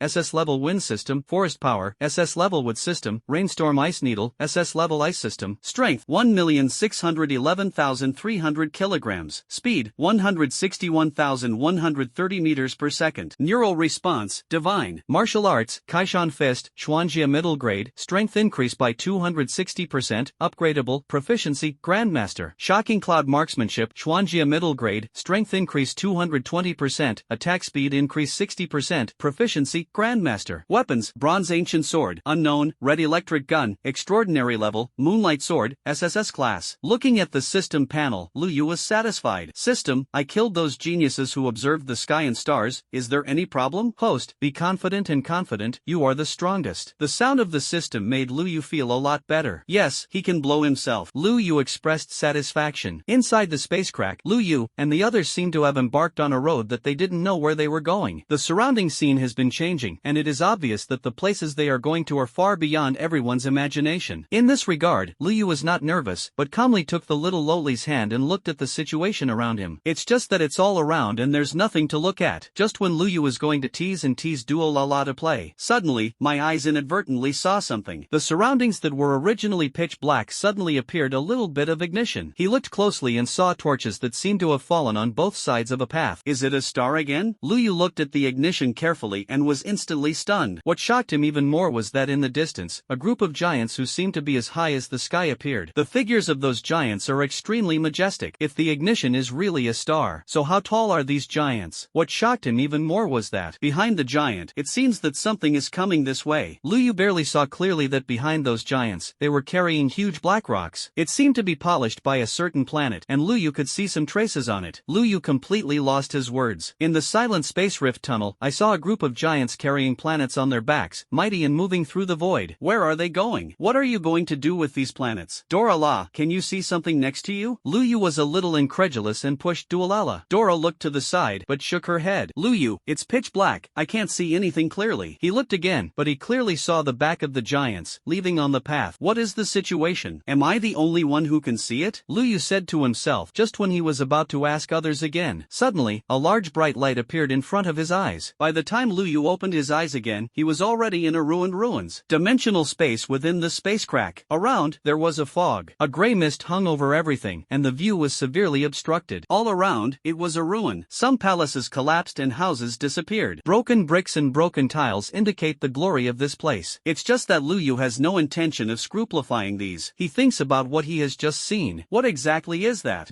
SS-level Wind System, Forest Power, SS-level Wood System, Rainstorm Ice Needle, SS-level Ice System, Strength 1,611,300 kilograms, Speed 161,130 meters per second, Neural Response, Divine, Martial Arts, Kaishan Fist, Xuanjia Middle Grade, Strength increase by 260%, Upgradable, Proficiency, Grandmaster, Shocking Cloud Marksmanship, Xuanjia Middle Grade, Strength increase 220%, Attack Speed increase 60%, Proficiency, Grandmaster, Weapons, Bronze Ancient Sword, Unknown, Red Electric Gun, Extraordinary Level, Moonlight Sword, SSS Class. Looking at the system panel, Lu Yu was satisfied. System, I killed those geniuses who observed the sky and stars, is there any problem? Host, be confident and confident, you are the strongest. The sound of the system made Lu Yu feel a lot better. Yes, he can blow himself. Lu Yu expressed satisfaction. Inside the spacecraft, Lu Yu and the others seemed to have embarked on a road that they didn't know where they were going. The surrounding scene has been changing, and it is obvious that the places they are going to are far beyond everyone's imagination. In this regard, Lu Yu was not nervous, but calmly took the little lowly's hand and looked at the situation around him. It's just that it's all around and there's nothing to look at. Just when Lu Yu was going to tease Duo La La to play, suddenly, my eyes inadvertently saw something. The surroundings that were originally pitch black suddenly appeared a little bit of ignition. He looked closely and saw torches that seemed to have fallen on both sides of a path. Is it a star again? Lu Yu looked at the ignition carefully and was instantly stunned. What shocked him even more was that in the distance, a group of giants who seemed to be as high as the sky appeared. The figures of those giants are extremely majestic. If the ignition is really a star, so how tall are these giants? What shocked him even more was that, behind the giant, it seems that something is coming this way. Lu Yu barely saw clearly that behind those giants, they were carrying huge black rocks. It seemed to be polished by a certain planet, and Lu Yu could see some traces on it. Lu Yu completely lost his words. In the silent space rift tunnel, I saw a group of giants carrying planets on their backs, mighty and moving through the void. Where are they going? What are you going to do with these planets? Dora La, can you see something next to you? Lu Yu was a little incredulous and pushed Dualala. Dora looked to the side, but shook her head. Lu Yu, it's pitch black, I can't see anything clearly. He looked again, but he clearly saw the back of the giants, leaving on the path. What is the situation? Am I the only one who can see it? Lu Yu said to himself just when he was about to ask others again. Suddenly, a large bright light appeared in front of his eyes. By the time Lu Yu opened his eyes again, he was already in a ruined ruins. Dimensional space within the spacecraft. Around, there was a fog. A gray mist hung over everything, and the view was severely obstructed. All around, it was a ruin. Some palaces collapsed and houses disappeared. Broken bricks and broken tiles indicate the glory of this place. It's just that Lu Yu has no intention of scruplifying these. He thinks about what he has just seen. What exactly is that?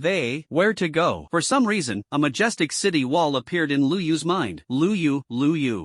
Where to go? For some reason, a majestic city wall appeared in Lu Yu's mind. Lu Yu.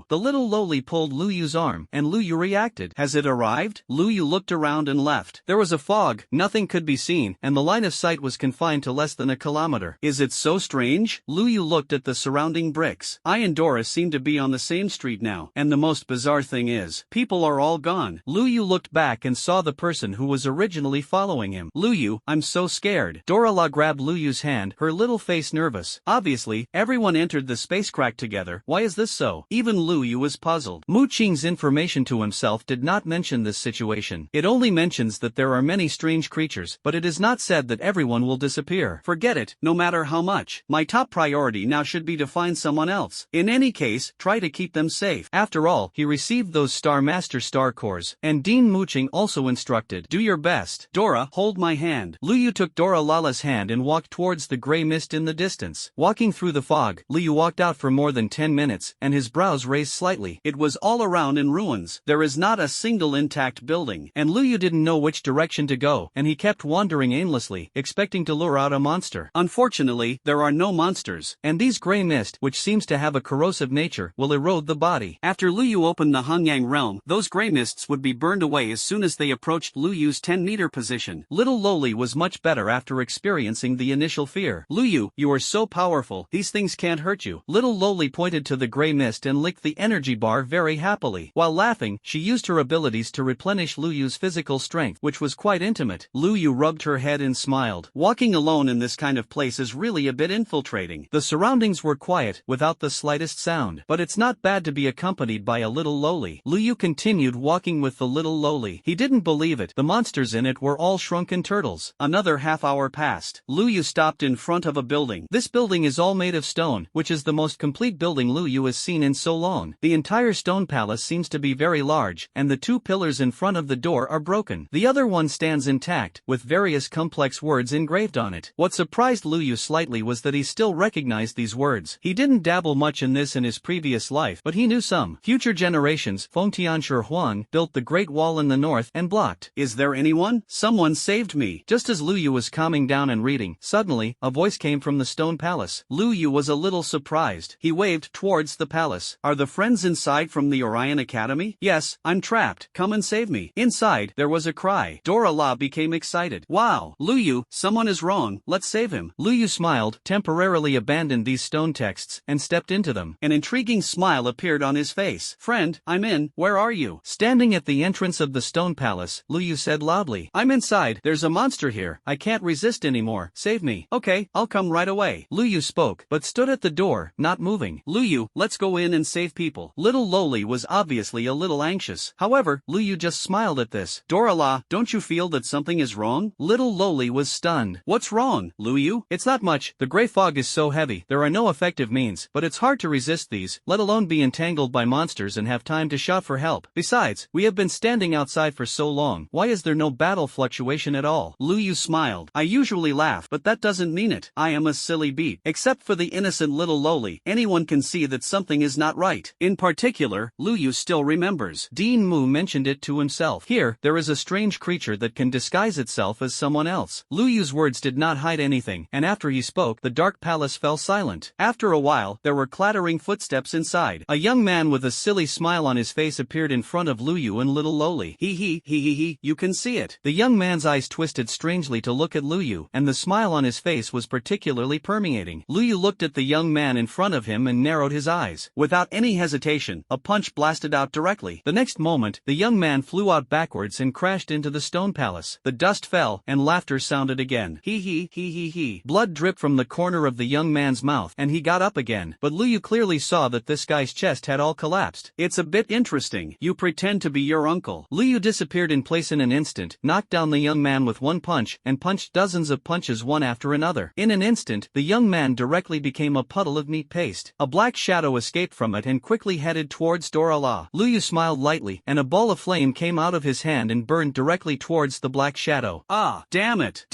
The little lowly pulled Lu Yu's arm, and Lu Yu reacted. Has it arrived? Lu Yu looked around and left. There was a fog, nothing could be seen, and the line of sight was confined to less than a kilometer. Is it so strange? Lu Yu looked at the surrounding bricks. I and Dora seem to be on the same street now, and the most bizarre thing is, people are all gone. Lu Yu looked back and saw the person who was originally following him. Lu Yu, I'm so scared. Dora La grabbed Lu Yu's hand, her little face nervous. Obviously, everyone entered the spacecraft together. Why is this so? Even Lu Yu was puzzled. Mu Qing's information to himself did not mention this situation. It only mentions that there are many strange creatures, but it is not said that everyone will disappear. Forget it, no matter how much. My top priority now should be to find someone else. In any case, try to keep them safe. After all, he received those Star Master Star Cores, and Dean Mu Qing also instructed, do your best. Dora, hold my hand. Lu Yu took Dora Lala's hand and walked towards the gray mist in the distance. Walking through the fog, Lu Yu walked out for more than 10 minutes, and his brows raised slightly. It was all around in ruins. There is not a single intact building, and Lu Yu didn't know which direction to go, and he kept wandering aimlessly, expecting to lure out a monster. Unfortunately, there are no monsters, and these gray mist, which seems to have a corrosive nature, will erode the body. After Lu Yu opened the Hangyang realm, those gray mists would be burned away as soon as they approached Lu Yu's 10-meter position. Little Lowly was much better after experiencing the initial fear. Lu Yu, you are so powerful, these things can't hurt you. Little Lowly pointed to the gray mist and licked the energy bar very happily. While laughing, she used her abilities to replenish Lu Yu's physical strength, which was quite intimate. Lu Yu rubbed her head and smiled. Walking alone in this kind of place is really a bit infiltrating. The The surroundings were quiet, without the slightest sound. But it's not bad to be accompanied by a little lowly. Liu continued walking with the little lowly. He didn't believe it. The monsters in it were all shrunken turtles. Another half hour passed. Liu stopped in front of a building. This building is all made of stone, which is the most complete building Liu has seen in so long. The entire stone palace seems to be very large, and the two pillars in front of the door are broken. The other one stands intact, with various complex words engraved on it. What surprised Liu slightly was that he still recognized these words. He didn't dabble much in this in his previous life, but he knew some. Future generations, Fengtianshi Huang, built the Great Wall in the north and blocked. Is there anyone? Someone saved me. Just as Liu was calming down and reading, suddenly, a voice came from the stone palace. Liu was a little surprised. He waved towards the palace. Are the friends inside from the Orion Academy? Yes, I'm trapped. Come and save me. Inside, there was a cry. Dora La became excited. Wow, Liu, someone is wrong. Let's save him. Liu smiled, temporarily abandoned these stone texts, and stepped into them. An intriguing smile appeared on his face. Friend, I'm in. Where are you? Standing at the entrance of the stone palace, Liu said loudly. I'm inside. There's a monster here. I can't resist anymore. Save me. Okay, I'll come right away. Liu spoke, but stood at the door, not moving. Liu, let's go in and save people. Little Lowly was obviously a little anxious. However, Liu just smiled at this. Dora La, don't you feel that something is wrong? Little Lowly was stunned. What's wrong, Liu? It's not much. The gray fog is so heavy. There are no effective means, but it's hard to resist these, let alone be entangled by monsters and have time to shout for help. Besides, we have been standing outside for so long. Why is there no battle fluctuation at all? Liu smiled. I usually laugh, but that doesn't mean it. I am a silly beat. Except for the innocent little Lowly, anyone can see that something is not right. In particular, Liu still remembers. Dean Mu mentioned it to himself. Here, there is a strange creature that can disguise itself as someone else. Liu's words did not hide anything, and after he spoke, the dark palace fell silent. After a while, there were clattering footsteps inside. A young man with a silly smile on his face appeared in front of Liu and little Lowly. He, you can see it. The young man's eyes twisted strangely to look at Liu, and the smile on his face was particularly permeating. Liu looked at the young man in front of him and narrowed his eyes. Without any hesitation, a punch blasted out directly. The next moment, the young man flew out backwards and crashed into the stone palace. The dust fell, and laughter sounded again. He. Blood dripped from the corner of the young man's mouth, and he got up again. But Liu clearly saw that this guy's chest had all collapsed. It's a bit interesting. You pretend to be your uncle. Liu disappeared in place in an instant, knocked down the young man with one punch, and punched dozens of punches one after another. In an instant, the young man directly became a puddle of meat paste. A black shadow escaped from it and quickly headed towards Dora La. Liu smiled lightly, and a ball of flame came out of his hand and burned directly towards the black shadow. Ah, damn it.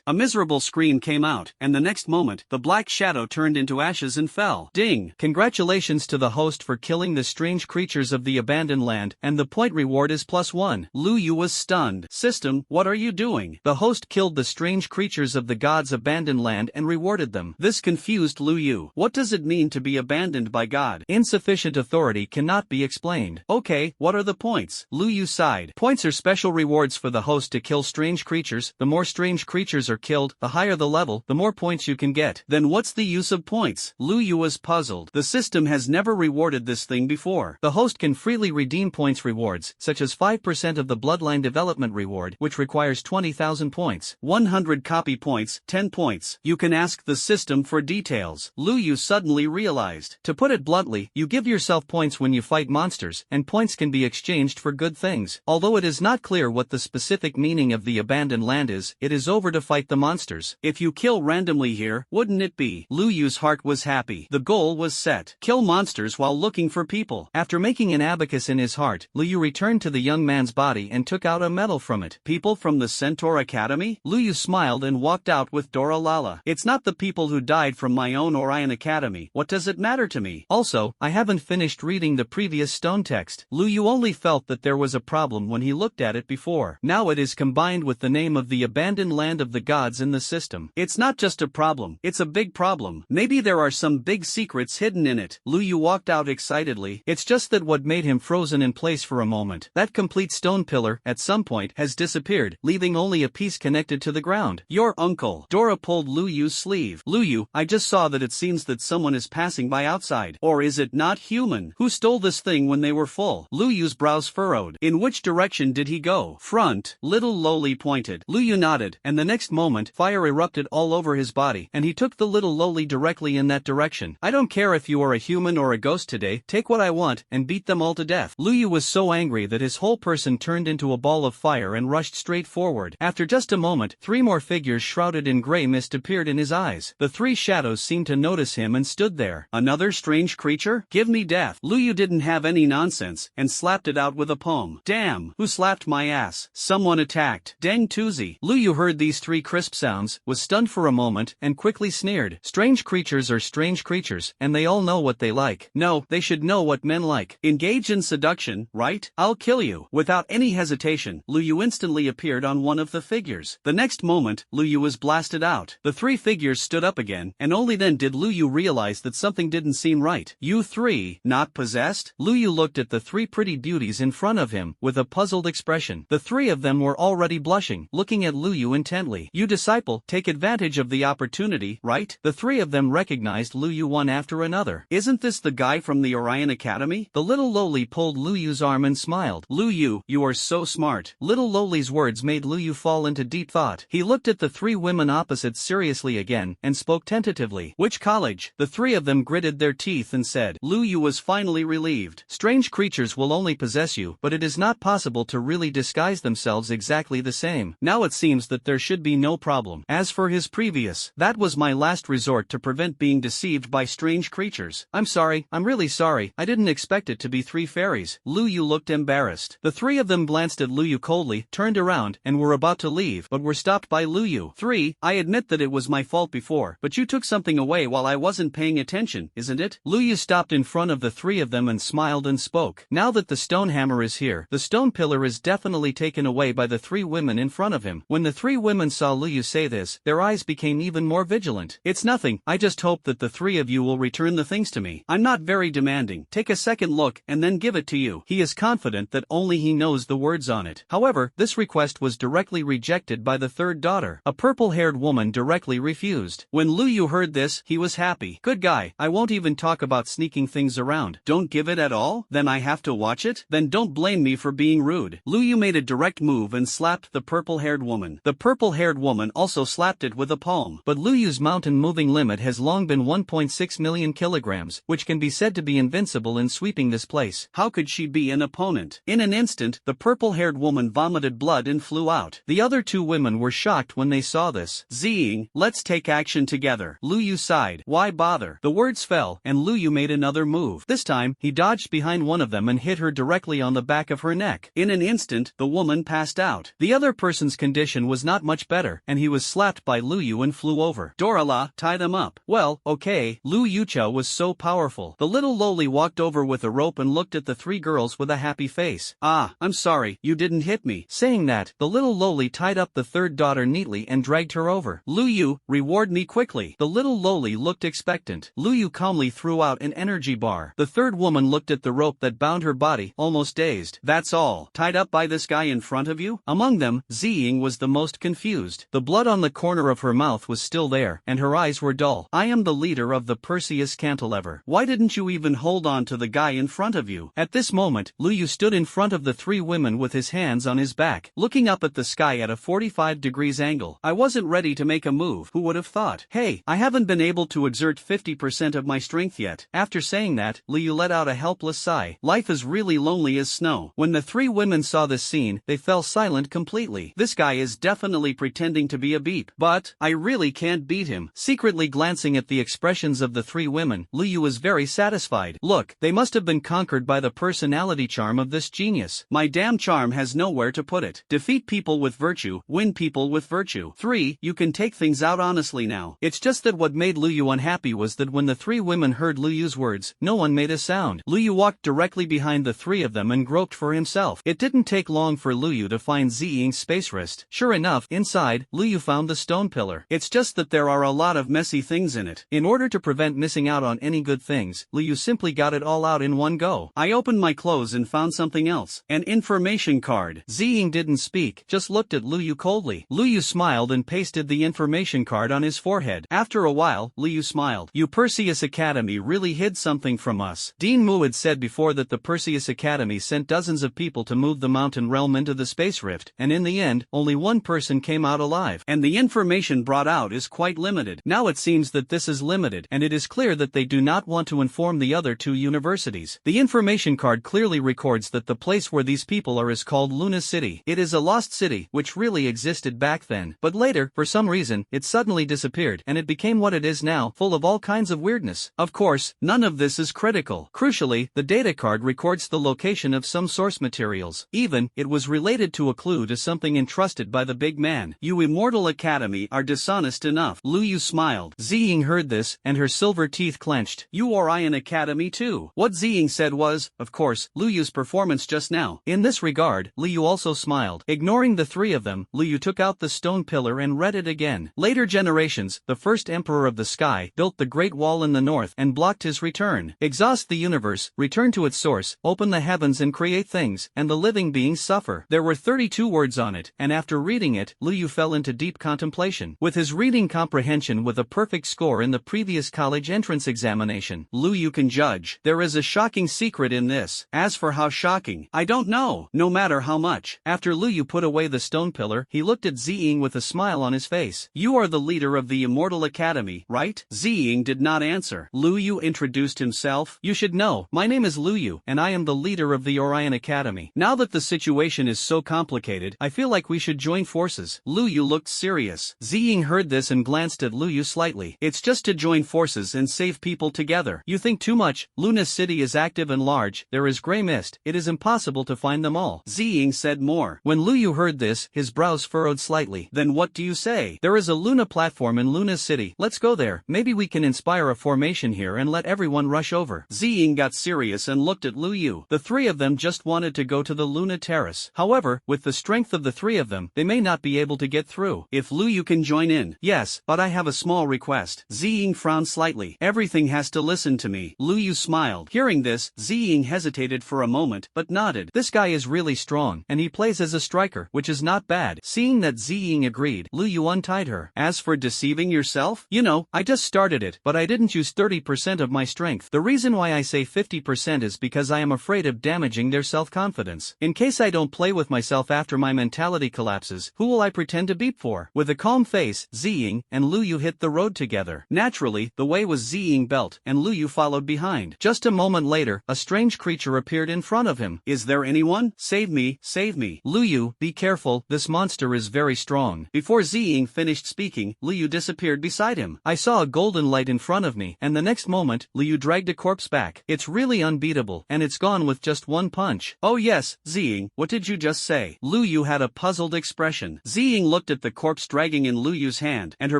A miserable scream came out, and the next moment, the black shadow turned into ashes and fell. Ding! Congratulations to the host for killing the strange creatures of the abandoned land, and the point reward is +1. Liu was stunned. System, what are you doing? The host killed the strange creatures of the gods' abandoned land and rewarded them. This confused Liu. What does it mean to be abandoned by God? Insufficient authority cannot be explained. Okay, what are the points? Liu sighed. Points are special rewards for the host to kill strange creatures. The more strange creatures are killed, the higher the level, the more points you can get. Then what's the use of points? Liu was puzzled. The system has never rewarded this thing before. The host can freely redeem points rewards, such as 5% of the bloodline development reward, which requires 20,000 points. 100 copy points, 10 points. You can ask the system for details. Liu suddenly realized. To put it bluntly, you give yourself points when you fight monsters, and points can be exchanged for good things. Although it is not clear what the specific meaning of the abandoned land is, it is over to fight the monsters. If you kill randomly here, wouldn't it be? Liu's heart was happy. The goal was set. Kill monsters while looking for people. After making an abacus in his heart, Liu returned to the young man's body and took out a medal from it. People from the Centaur Academy? Liu smiled and walked out with Dora Lala. It's not the people who died from my own Orion Academy. What does it matter to me? Also, I haven't finished reading the previous stone text. Liu only felt that there was a problem when he looked at it before. Now it is combined with the name of the abandoned land of the gods in the system. It's not just a problem, it's a big problem. Maybe there are some big secrets hidden in it. Liu walked out excitedly. It's just that what made him frozen in place for a moment. That complete stone pillar, at some point, has disappeared, leaving only a piece connected to the ground. Your uncle. Dora pulled Liu's sleeve. Liu, I just saw that it seems that someone is passing by outside. Or is it not human? Who stole this thing when they were full? Liu's brows furrowed. In which direction did he go? Front. Little Lowly pointed. Liu nodded, and the next moment, fire erupted all over his body, and he took the little slowly directly in that direction. I don't care if you are a human or a ghost today, take what I want, and beat them all to death. Lu Yu was so angry that his whole person turned into a ball of fire and rushed straight forward. After just a moment, 3 more figures shrouded in gray mist appeared in his eyes. The 3 shadows seemed to notice him and stood there. Another strange creature? Give me death. Lu Yu didn't have any nonsense, and slapped it out with a palm. Damn, who slapped my ass? Someone attacked. Deng Tuzi. Lu Yu heard these 3 crisp sounds, was stunned for a moment, and quickly sneered. Strange creatures are strange creatures, and they all know what they like. No, they should know what men like. Engage in seduction, right? I'll kill you. Without any hesitation, Lu Yu instantly appeared on one of the figures. The next moment, Lu Yu was blasted out. The 3 figures stood up again, and only then did Lu Yu realize that something didn't seem right. You 3, not possessed? Lu Yu looked at the 3 pretty beauties in front of him, with a puzzled expression. The 3 of them were already blushing, looking at Lu Yu intently. You disciple, take advantage of the opportunity, right? The 3 of them recognized Lu Yu one after another. Isn't this the guy from the Orion Academy? The little loli pulled Lu Yu's arm and smiled. Lu Yu, you are so smart. Little loli's words made Lu Yu fall into deep thought. He looked at the 3 women opposite seriously again, and spoke tentatively. Which college? The 3 of them gritted their teeth and said. Lu Yu was finally relieved. Strange creatures will only possess you, but it is not possible to really disguise themselves exactly the same. Now it seems that there should be no problem. As for his previous, that was my last resort to prevent being deceived by strange creatures. I'm sorry, I'm really sorry, I didn't expect it to be 3 fairies. Lu Yu looked embarrassed. The 3 of them glanced at Lu Yu coldly, turned around, and were about to leave, but were stopped by Lu Yu. 3, I admit that it was my fault before, but you took something away while I wasn't paying attention, isn't it? Lu Yu stopped in front of the 3 of them and smiled and spoke. Now that the stone hammer is here, the stone pillar is definitely taken away by the 3 women in front of him. When the 3 women saw Lu Yu say this, their eyes became even more vigilant. It's nothing, I just hope that the 3 of you will return the things to me. I'm not very demanding. Take a second look and then give it to you. He is confident that only he knows the words on it. However, this request was directly rejected by the 3rd daughter. A purple-haired woman directly refused. When Lu Yu heard this, he was happy. Good guy, I won't even talk about sneaking things around. Don't give it at all? Then I have to watch it? Then don't blame me for being rude. Lu Yu made a direct move and slapped the purple-haired woman. The purple-haired woman also slapped it with a palm. But Lu Yu's mountain moving limit has long been 1.6 million kilograms, which can be said to be invincible in sweeping this place. How could she be an opponent? In an instant, the purple-haired woman vomited blood and flew out. The other 2 women were shocked when they saw this. Ziying, let's take action together. Lu Yu sighed. Why bother? The words fell, and Lu Yu made another move. This time, he dodged behind one of them and hit her directly on the back of her neck. In an instant, the woman passed out. The other person's condition was not much better, and he was slapped by Lu Yu and flew over. Dorala, tie them up. Well, okay. Lu Yuchao was so powerful. The little loli walked over with a rope and looked at the 3 girls with a happy face. Ah, I'm sorry, you didn't hit me. Saying that, the little loli tied up the 3rd daughter neatly and dragged her over. Lu Yu, reward me quickly. The little loli looked expectant. Lu Yu calmly threw out an energy bar. The 3rd woman looked at the rope that bound her body, almost dazed. That's all? Tied up by this guy in front of you? Among them, Ziying was the most confused. The blood on the corner of her mouth was still there, and her eyes were dull. I am the leader of the Perseus cantilever. Why didn't you even hold on to the guy in front of you? At this moment, Lu Yu stood in front of the 3 women with his hands on his back, looking up at the sky at a 45 degrees angle. I wasn't ready to make a move. Who would have thought? Hey, I haven't been able to exert 50% of my strength yet. After saying that, Lu Yu let out a helpless sigh. Life is really lonely as snow. When the 3 women saw this scene, they fell silent completely. This guy is definitely pretending to be a beep. But, I really can't beat him. Secretly glancing at the expressions of the 3 women, Lu Yu was very satisfied. Look, they must have been conquered by the personality charm of this genius. My damn charm has nowhere to put it. Defeat people with virtue, win people with virtue. 3, you can take things out honestly now. It's just that what made Lu Yu unhappy was that when the 3 women heard Lu Yu's words, no one made a sound. Lu Yu walked directly behind the 3 of them and groped for himself. It didn't take long for Lu Yu to find Ziying's space wrist. Sure enough, inside, Lu Yu found the stone pillar. It's just that there are a lot of messy things in it. In order to prevent missing out on any good things, Lu Yu simply got it all out in one go. I opened my clothes and found something else. An information card. Ziying didn't speak, just looked at Lu Yu coldly. Lu Yu smiled and pasted the information card on his forehead. After a while, Lu Yu smiled. You Perseus Academy really hid something from us. Dean Mu had said before that the Perseus Academy sent dozens of people to move the mountain realm into the space rift, and in the end, only one person came out alive. And the information brought out is quite limited. Now it it seems that this is limited, and it is clear that they do not want to inform the other two universities. The information card clearly records that the place where these people are is called Luna City. It is a lost city, which really existed back then, but later, for some reason, it suddenly disappeared, and it became what it is now, full of all kinds of weirdness. Of course, none of this is critical. Crucially, the data card records the location of some source materials. Even, it was related to a clue to something entrusted by the big man. You Immortal Academy are dishonest enough. Lu Yu smiled. Ziying heard this, and her silver teeth clenched. You Orion Academy too. What Ziying said was, of course, Lu Yu's performance just now. In this regard, Lu Yu also smiled. Ignoring the three of them, Lu Yu took out the stone pillar and read it again. Later generations, the first emperor of the sky, built the Great Wall in the north and blocked his return. Exhaust the universe, return to its source, open the heavens and create things, and the living beings suffer. There were 32 words on it, and after reading it, Lu Yu fell into deep contemplation. With his reading comprehension with a perfect score in the previous college entrance examination, Lu Yu can judge. There is a shocking secret in this. As for how shocking, I don't know. No matter how much. After Lu Yu put away the stone pillar, he looked at Ziying with a smile on his face. You are the leader of the Immortal Academy, right? Ziying did not answer. Lu Yu introduced himself. You should know, my name is Lu Yu, and I am the leader of the Orion Academy. Now that the situation is so complicated, I feel like we should join forces. Lu Yu looked serious. Ziying heard this and glanced at Lu Yu slightly. It's just to join forces and save people together. You think too much. Luna City is active and large, there is gray mist, it is impossible to find them all. Ziying said more. When Lu Yu heard this, his brows furrowed slightly. Then what do you say? There is a Luna platform in Luna City. Let's go there. Maybe we can inspire a formation here and let everyone rush over. Ziying got serious and looked at Lu Yu. The three of them just wanted to go to the Luna Terrace. However, with the strength of the three of them, they may not be able to get through. If Lu Yu can join in. Yes, but I have a small request. Ziying frowned slightly. Everything has to listen to me. Lu Yu smiled. Hearing this, Ziying hesitated for a moment, but nodded. This guy is really strong, and he plays as a striker, which is not bad. Seeing that Ziying agreed, Lu Yu untied her. As for deceiving yourself, you know, I just started it, but I didn't use 30% of my strength. The reason why I say 50% is because I am afraid of damaging their self-confidence. In case I don't play with myself after my mentality collapses, who will I pretend to beat for? With a calm face, Ziying and Lu Yu hit the road together. Naturally, the way was Ziying belt, and Lu Yu followed behind. Just a moment later, a strange creature appeared in front of him. Is there anyone? Save me, save me. Lu Yu, be careful, this monster is very strong. Before Ziying finished speaking, Lu Yu disappeared beside him. I saw a golden light in front of me, and the next moment, Lu Yu dragged a corpse back. It's really unbeatable, and it's gone with just one punch. Oh yes, Ziying, what did you just say? Lu Yu had a puzzled expression. Ziying looked at the corpse dragging in Lu Yu's hand, and her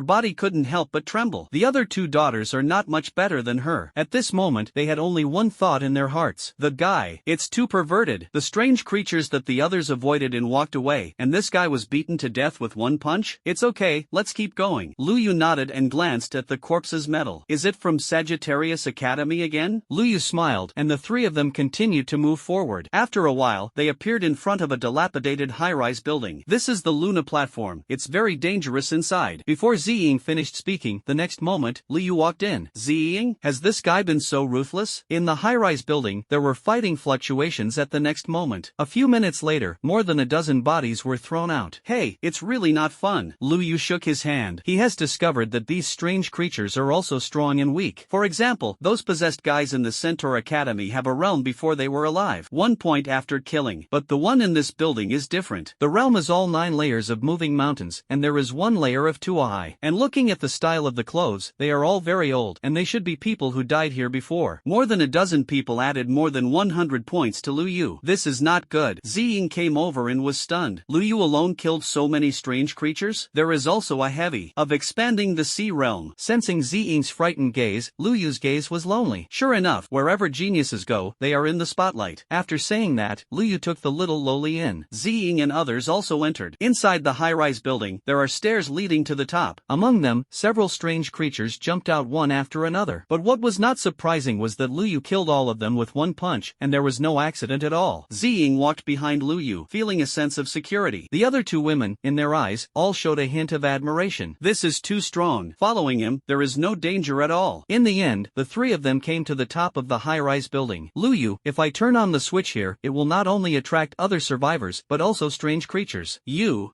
body couldn't help but tremble. The other two daughters are not much better than her. At this moment, they had only one thought in their hearts. The guy. It's too perverted. The strange creatures that the others avoided and walked away, and this guy was beaten to death with one punch? It's okay, let's keep going. Lu Yu nodded and glanced at the corpse's medal. Is it from Sagittarius Academy again? Lu Yu smiled, and the three of them continued to move forward. After a while, they appeared in front of a dilapidated high-rise building. This is the Luna platform. It's very dangerous inside. Before Ziying finished speaking, the next moment, Lu Yu walked in. Ziying, has this guy been so ruthless? In the high-rise building, there were fighting fluctuations at the next moment. A few minutes later, more than a dozen bodies were thrown out. Hey, it's really not fun. Lu Yu shook his hand. He has discovered that these strange creatures are also strong and weak. For example, those possessed guys in the Centaur Academy have a realm before they were alive. 1 point after killing. But the one in this building is different. The realm is all 9 layers of moving mountains, and there is 1 layer of Tuahai. And looking at the style of the clothes, they are all very old, and they should be people who died here before. More than a dozen people added more than 100 points to Lu Yu. This is not good. Ziying came over and was stunned. Lu Yu alone killed so many strange creatures? There is also a heavy of expanding the sea realm. Sensing Ziying's frightened gaze, Lu Yu's gaze was lonely. Sure enough, wherever geniuses go, they are in the spotlight. After saying that, Lu Yu took the little lowly in. Ziying and others also entered. Inside the high-rise building, there are stairs leading to the top. Among them, several strange creatures jumped out one after another. But what was not surprising was that Lu Yu killed all of them with 1 punch, and there was no accident at all. Ziying walked behind Lu Yu, feeling a sense of security. The other two women, in their eyes, all showed a hint of admiration. This is too strong. Following him, there is no danger at all. In the end, the three of them came to the top of the high-rise building. Lu Yu, if I turn on the switch here, it will not only attract other survivors, but also strange creatures.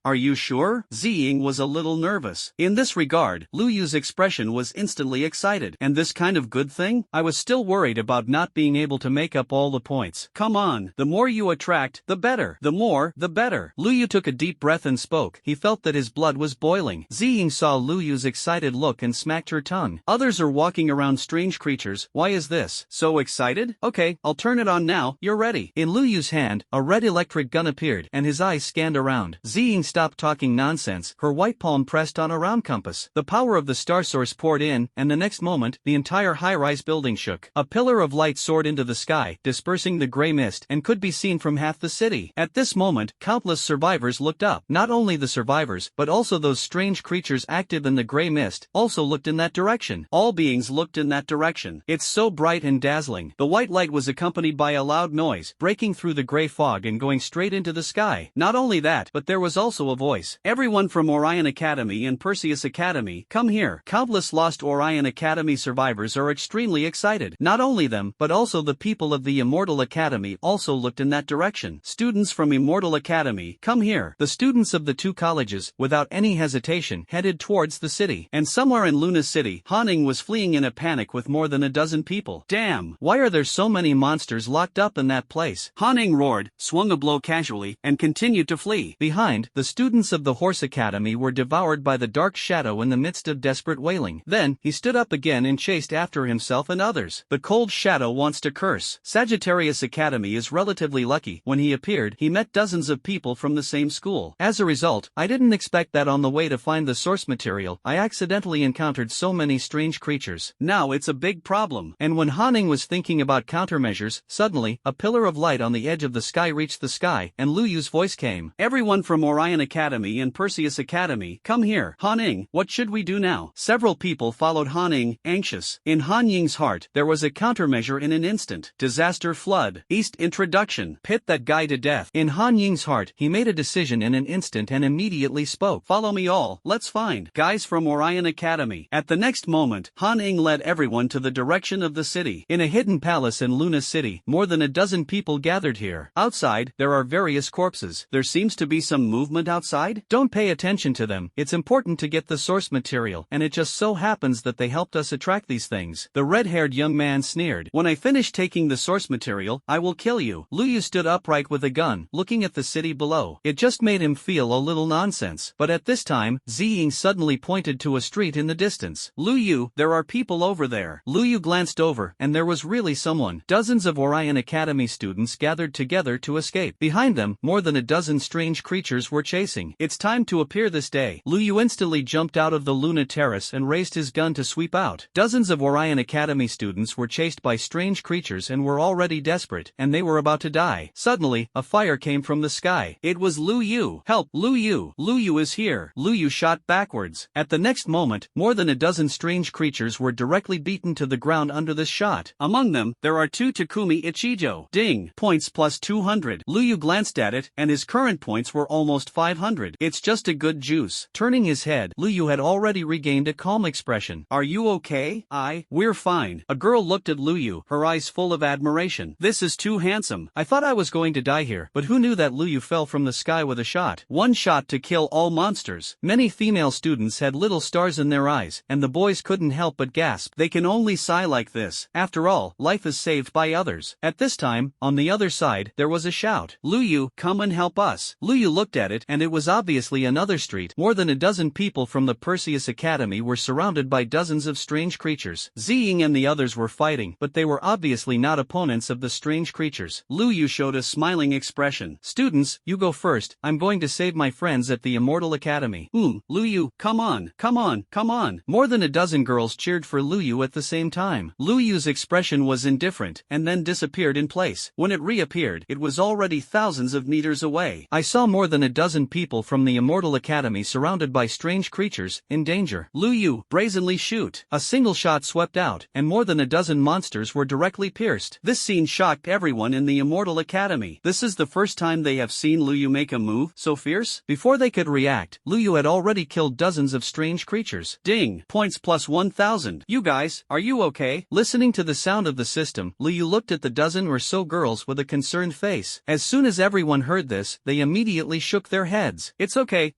Are you sure? Ziying was a little nervous. In this regard, Lu Lu Yu's expression was instantly excited. And this kind of good thing? I was still worried about not being able to make up all the points. Come on, the more you attract, the better. The more, the better. Lu Yu took a deep breath and spoke. He felt that his blood was boiling. Ziying saw Lu Yu's excited look and smacked her tongue. Others are walking around strange creatures. Why is this? So excited? Okay, I'll turn it on now. You're ready. In Lu Yu's hand, a red electric gun appeared, and his eyes scanned around. Ziying stopped talking nonsense, her white palm pressed on a round compass. The power of the star source poured in, and the next moment, the entire high-rise building shook. A pillar of light soared into the sky, dispersing the gray mist, and could be seen from half the city. At this moment, countless survivors looked up. Not only the survivors, but also those strange creatures active in the gray mist, also looked in that direction. All beings looked in that direction. It's so bright and dazzling. The white light was accompanied by a loud noise, breaking through the gray fog and going straight into the sky. Not only that, but there was also a voice. Everyone from Orion Academy and Perseus Academy, come here. Countless lost Orion Academy survivors are extremely excited. Not only them, but also the people of the Immortal Academy also looked in that direction. Students from Immortal Academy, come here. The students of the two colleges, without any hesitation, headed towards the city. And somewhere in Luna City, Hanning was fleeing in a panic with more than a dozen people. Damn, why are there so many monsters locked up in that place? Hanning roared, swung a blow casually, and continued to flee. Behind, the students of the Horse Academy were devoured by the dark shadow in the midst of desperate wailing. Then, he stood up again and chased after himself and others. The cold shadow wants to curse. Sagittarius Academy is relatively lucky. When he appeared, he met dozens of people from the same school. As a result, I didn't expect that on the way to find the source material, I accidentally encountered so many strange creatures. Now it's a big problem. And when Hanning was thinking about countermeasures, suddenly, a pillar of light on the edge of the sky reached the sky, and Lu Yu's voice came. Everyone from Orion Academy and Perseus Academy, come here. Hanning, what should we do now? Several people followed Hanning, anxious. In Han Ying's heart, there was a countermeasure in an instant. Disaster flood. East introduction. Pit that guy to death. In Han Ying's heart, he made a decision in an instant and immediately spoke. Follow me all. Let's find guys from Orion Academy. At the next moment, Han Ying led everyone to the direction of the city. In a hidden palace in Luna City, more than a dozen people gathered here. Outside, there are various corpses. There seems to be some movement outside. Don't pay attention to them. It's important to get the source material, and it just so happens that they helped us attract these things. The red-haired young man sneered. When I finish taking the source material, I will kill you. Lu Yu stood upright with a gun, looking at the city below. It just made him feel a little nonsense. But at this time, Ziying suddenly pointed to a street in the distance. Lu Yu, there are people over there. Lu Yu glanced over, and there was really someone. Dozens of Orion Academy students gathered together to escape. Behind them, more than a dozen strange creatures were chasing. It's time to appear this day. Lu Yu instantly jumped out of the Luna Terrace and raised his gun to sweep out. Dozens of Orion Academy students were chased by strange creatures and were already desperate, and they were about to die. Suddenly, a fire came from the sky. It was Lu Yu. Help, Lu Yu. Lu Yu is here. Lu Yu shot backwards. At the next moment, more than a dozen strange creatures were directly beaten to the ground under this shot. Among them, there are two Takumi Ichijo. Ding. Points plus 200. Lu Yu glanced at it, and his current points were almost 500. It's just a good juice. Turning his head, Lu Yu had already regained a calm expression. Are you okay? We're fine. A girl looked at Lu Yu, her eyes full of admiration. This is too handsome. I thought I was going to die here, but who knew that Lu Yu fell from the sky with a shot? One shot to kill all monsters. Many female students had little stars in their eyes, and the boys couldn't help but gasp. They can only sigh like this. After all, life is saved by others. At this time, on the other side, there was a shout. Lu Yu, come and help us. Lu Yu looked at it, and it was obviously another street. More than a dozen people from the Perseus Academy were surrounded by dozens of strange creatures. Ziying and the others were fighting, but they were obviously not opponents of the strange creatures. Lu Yu showed a smiling expression. Students, you go first. I'm going to save my friends at the Immortal Academy. Lu Yu, come on, come on, come on. More than a dozen girls cheered for Lu Yu at the same time. Lu Yu's expression was indifferent, and then disappeared in place. When it reappeared, it was already thousands of meters away. I saw more than a dozen people from the Immortal Academy surrounded by strange creatures, in danger. Lu Yu, brazenly shoot. A single shot swept out, and more than a dozen monsters were directly pierced. This scene shocked everyone in the Immortal Academy. This is the first time they have seen Lu Yu make a move so fierce. Before they could react, Lu Yu had already killed dozens of strange creatures. Ding. Points plus 1,000. You guys, are you okay? Listening to the sound of the system, Lu Yu looked at the dozen or so girls with a concerned face. As soon as everyone heard this, they immediately shook their heads. It's okay,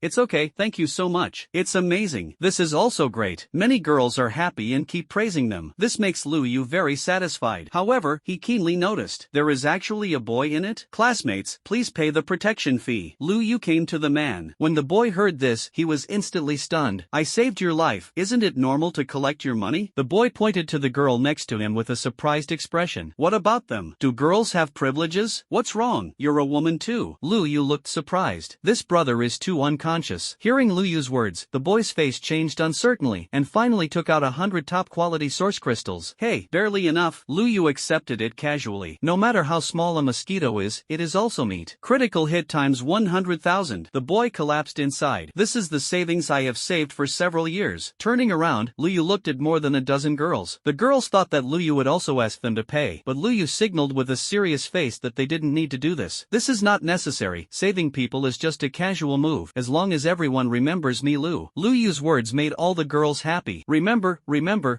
thank you so much. It's amazing. This This is also great. Many girls are happy and keep praising them. This makes Lu Yu very satisfied. However, he keenly noticed there is actually a boy in it. Classmates, please pay the protection fee. Lu Yu came to the man. When the boy heard this, he was instantly stunned. I saved your life. Isn't it normal to collect your money? The boy pointed to the girl next to him with a surprised expression. What about them? Do girls have privileges? What's wrong? You're a woman too. Lu Yu looked surprised. This brother is too unconscious. Hearing Lu Yu's words, the boy's face changed uncertainly and finally took out 100 top-quality source crystals. Hey, barely enough. Lu Yu accepted it casually. No matter how small a mosquito is, it is also meat. Critical hit times 100,000. The boy collapsed inside. This is the savings I have saved for several years. Turning around, Lu Yu looked at more than a dozen girls. The girls thought that Lu Yu would also ask them to pay, but Lu Yu signaled with a serious face that they didn't need to do this. This is not necessary. Saving people is just a casual move, as long as everyone remembers me Lu. Lu Yu's words made all the girls happy. Remember,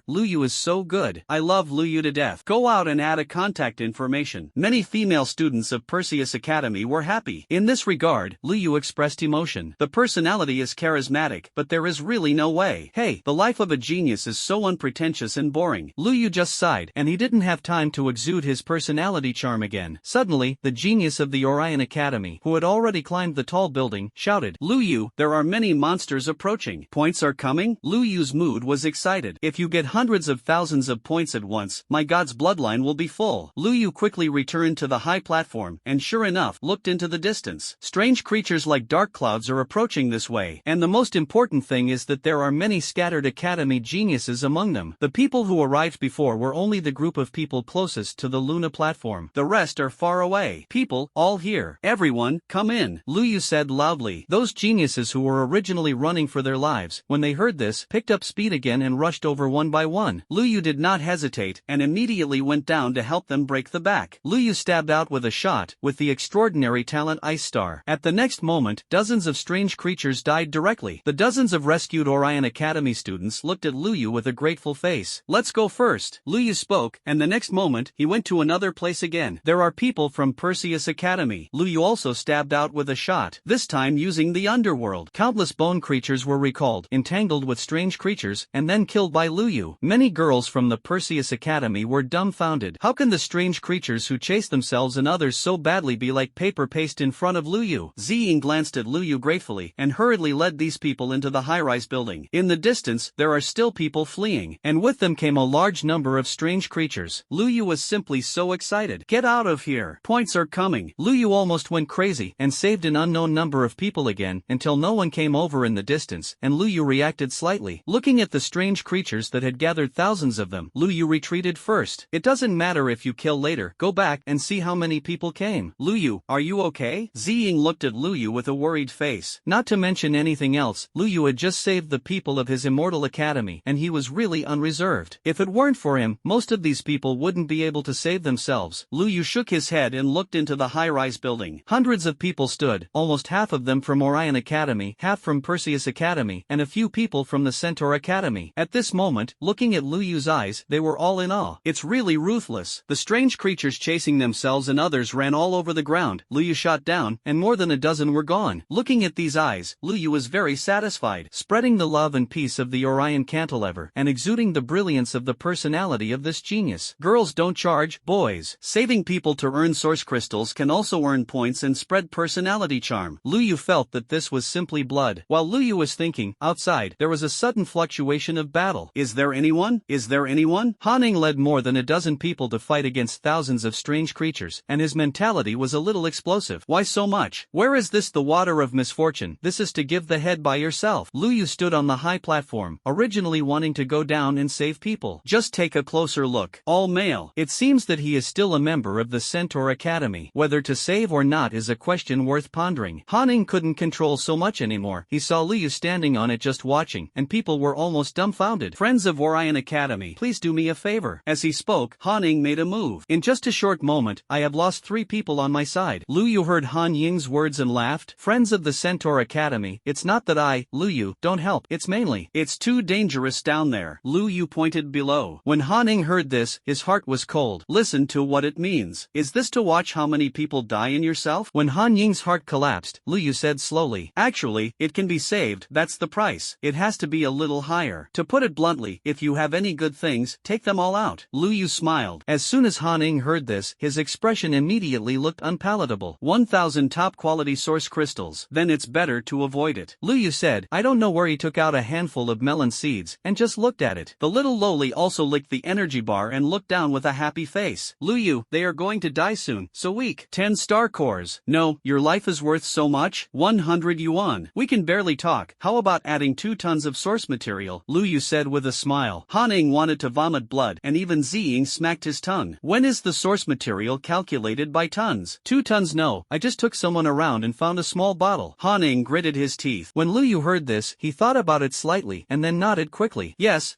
Lu Yu is so good. I love Lu Yu to death. Go out and add a contact information. Many female students of Perseus Academy were happy. In this regard, Lu Yu expressed emotion. The personality is charismatic, but there is really no way. Hey, the life of a genius is so unpretentious and boring. Lu Yu just sighed, and he didn't have time to exude his personality charm again. Suddenly, the genius of the Orion Academy, who had already climbed the tall building, shouted, Lu Yu, there are many monsters approaching. Points are coming? Lu Yu's mood was excited. If you get hundreds of thousands of points at once, my god's bloodline will be full. Lu Yu quickly returned to the high platform, and sure enough, looked into the distance. Strange creatures like dark clouds are approaching this way, and the most important thing is that there are many scattered academy geniuses among them. The people who arrived before were only the group of people closest to the Luna platform. The rest are far away. People, all here. Everyone, come in. Lu Yu said loudly. Those geniuses who were originally running for their lives, when they heard this, picked up speed again and rushed over one by one. Lu Yu did not hesitate, and immediately went down to help them break the back. Lu Yu stabbed out with a shot, with the extraordinary talent Ice Star. At the next moment, dozens of strange creatures died directly. The dozens of rescued Orion Academy students looked at Lu Yu with a grateful face. Let's go first. Lu Yu spoke, and the next moment, he went to another place again. There are people from Perseus Academy. Lu Yu also stabbed out with a shot, this time using the underworld. Countless bone creatures were recalled, entangled with strange creatures, and then killed by Lu Yu. Many girls from the Perseus Academy were dumbfounded. How can the strange creatures who chase themselves and others so badly be like paper paste in front of Lu Yu? Ziying glanced at Lu Yu gratefully, and hurriedly led these people into the high-rise building. In the distance, there are still people fleeing, and with them came a large number of strange creatures. Lu Yu was simply so excited. Get out of here. Points are coming. Lu Yu almost went crazy, and saved an unknown number of people again, until no one came over in the distance, and Lu Yu reacted slightly. Looking at the strange creatures that had gathered thousands of them, Lu Yu retreated first. It doesn't matter if you kill later, go back and see how many people came. Lu Yu, are you okay? Ziying looked at Lu Yu with a worried face. Not to mention anything else, Lu Yu had just saved the people of his immortal academy, and he was really unreserved. If it weren't for him, most of these people wouldn't be able to save themselves. Lu Yu shook his head and looked into the high-rise building. Hundreds of people stood, almost half of them from Orion Academy, half from Perseus Academy, and a few people from the Centaur Academy. At this moment, looking at Lu Yu's eyes, they were all in awe. It's really ruthless. The strange creatures chasing themselves and others ran all over the ground. Lu Yu shot down, and more than a dozen were gone. Looking at these eyes, Lu Yu was very satisfied, spreading the love and peace of the Orion cantilever, and exuding the brilliance of the personality of this genius. Girls don't charge, boys. Saving people to earn source crystals can also earn points and spread personality charm. Lu Yu felt that this was simply blood. While Lu Yu was thinking, outside, there was a sudden fluctuation of battle. Is there anyone? Is there anyone? Hanning led more than a dozen people to fight against thousands of strange creatures, and his mentality was a little explosive. Why so much? Where is this the water of misfortune? This is to give the head by yourself. Lu Yu stood on the high platform, originally wanting to go down and save people. Just take a closer look. All male. It seems that he is still a member of the Centaur Academy. Whether to save or not is a question worth pondering. Hanning couldn't control so much anymore. He saw Lu Yu standing on it just watching, and people were almost dumbfounded. Friends of Orion Academy, please do me a favor. As he spoke, Hanning made a move. In just a short moment, I have lost 3 people on my side. Lu Yu heard Han Ying's words and laughed. Friends of the Centaur Academy, it's not that I, Lu Yu, don't help. It's too dangerous down there. Lu Yu pointed below. When Hanning heard this, his heart was cold. Listen to what it means. Is this to watch how many people die in yourself? When Han Ying's heart collapsed, Lu Yu said slowly, actually, it can be saved, that's the price. it has to be a little higher. To put it bluntly, if you have any good things, take them all out. Lu Yu smiled. As soon as Han Ning heard this, his expression immediately looked unpalatable. 1,000 top-quality source crystals. Then it's better to avoid it. Lu Yu said. I don't know where he took out a handful of melon seeds, and just looked at it. The little lowly also licked the energy bar and looked down with a happy face. Lu Yu, they are going to die soon, so weak. 10 star cores. No, your life is worth so much? 100 yuan. We can barely talk. How about adding 2 tons of source material? Lu Yu said with a smile. Han Ning wanted to vomit blood, and even Ziying smacked his tongue. When is the source material calculated by tons? 2 tons? No, I just took someone around and found a small bottle. Han Ning gritted his teeth. When Lu Yu heard this, he thought about it slightly and then nodded quickly. Yes,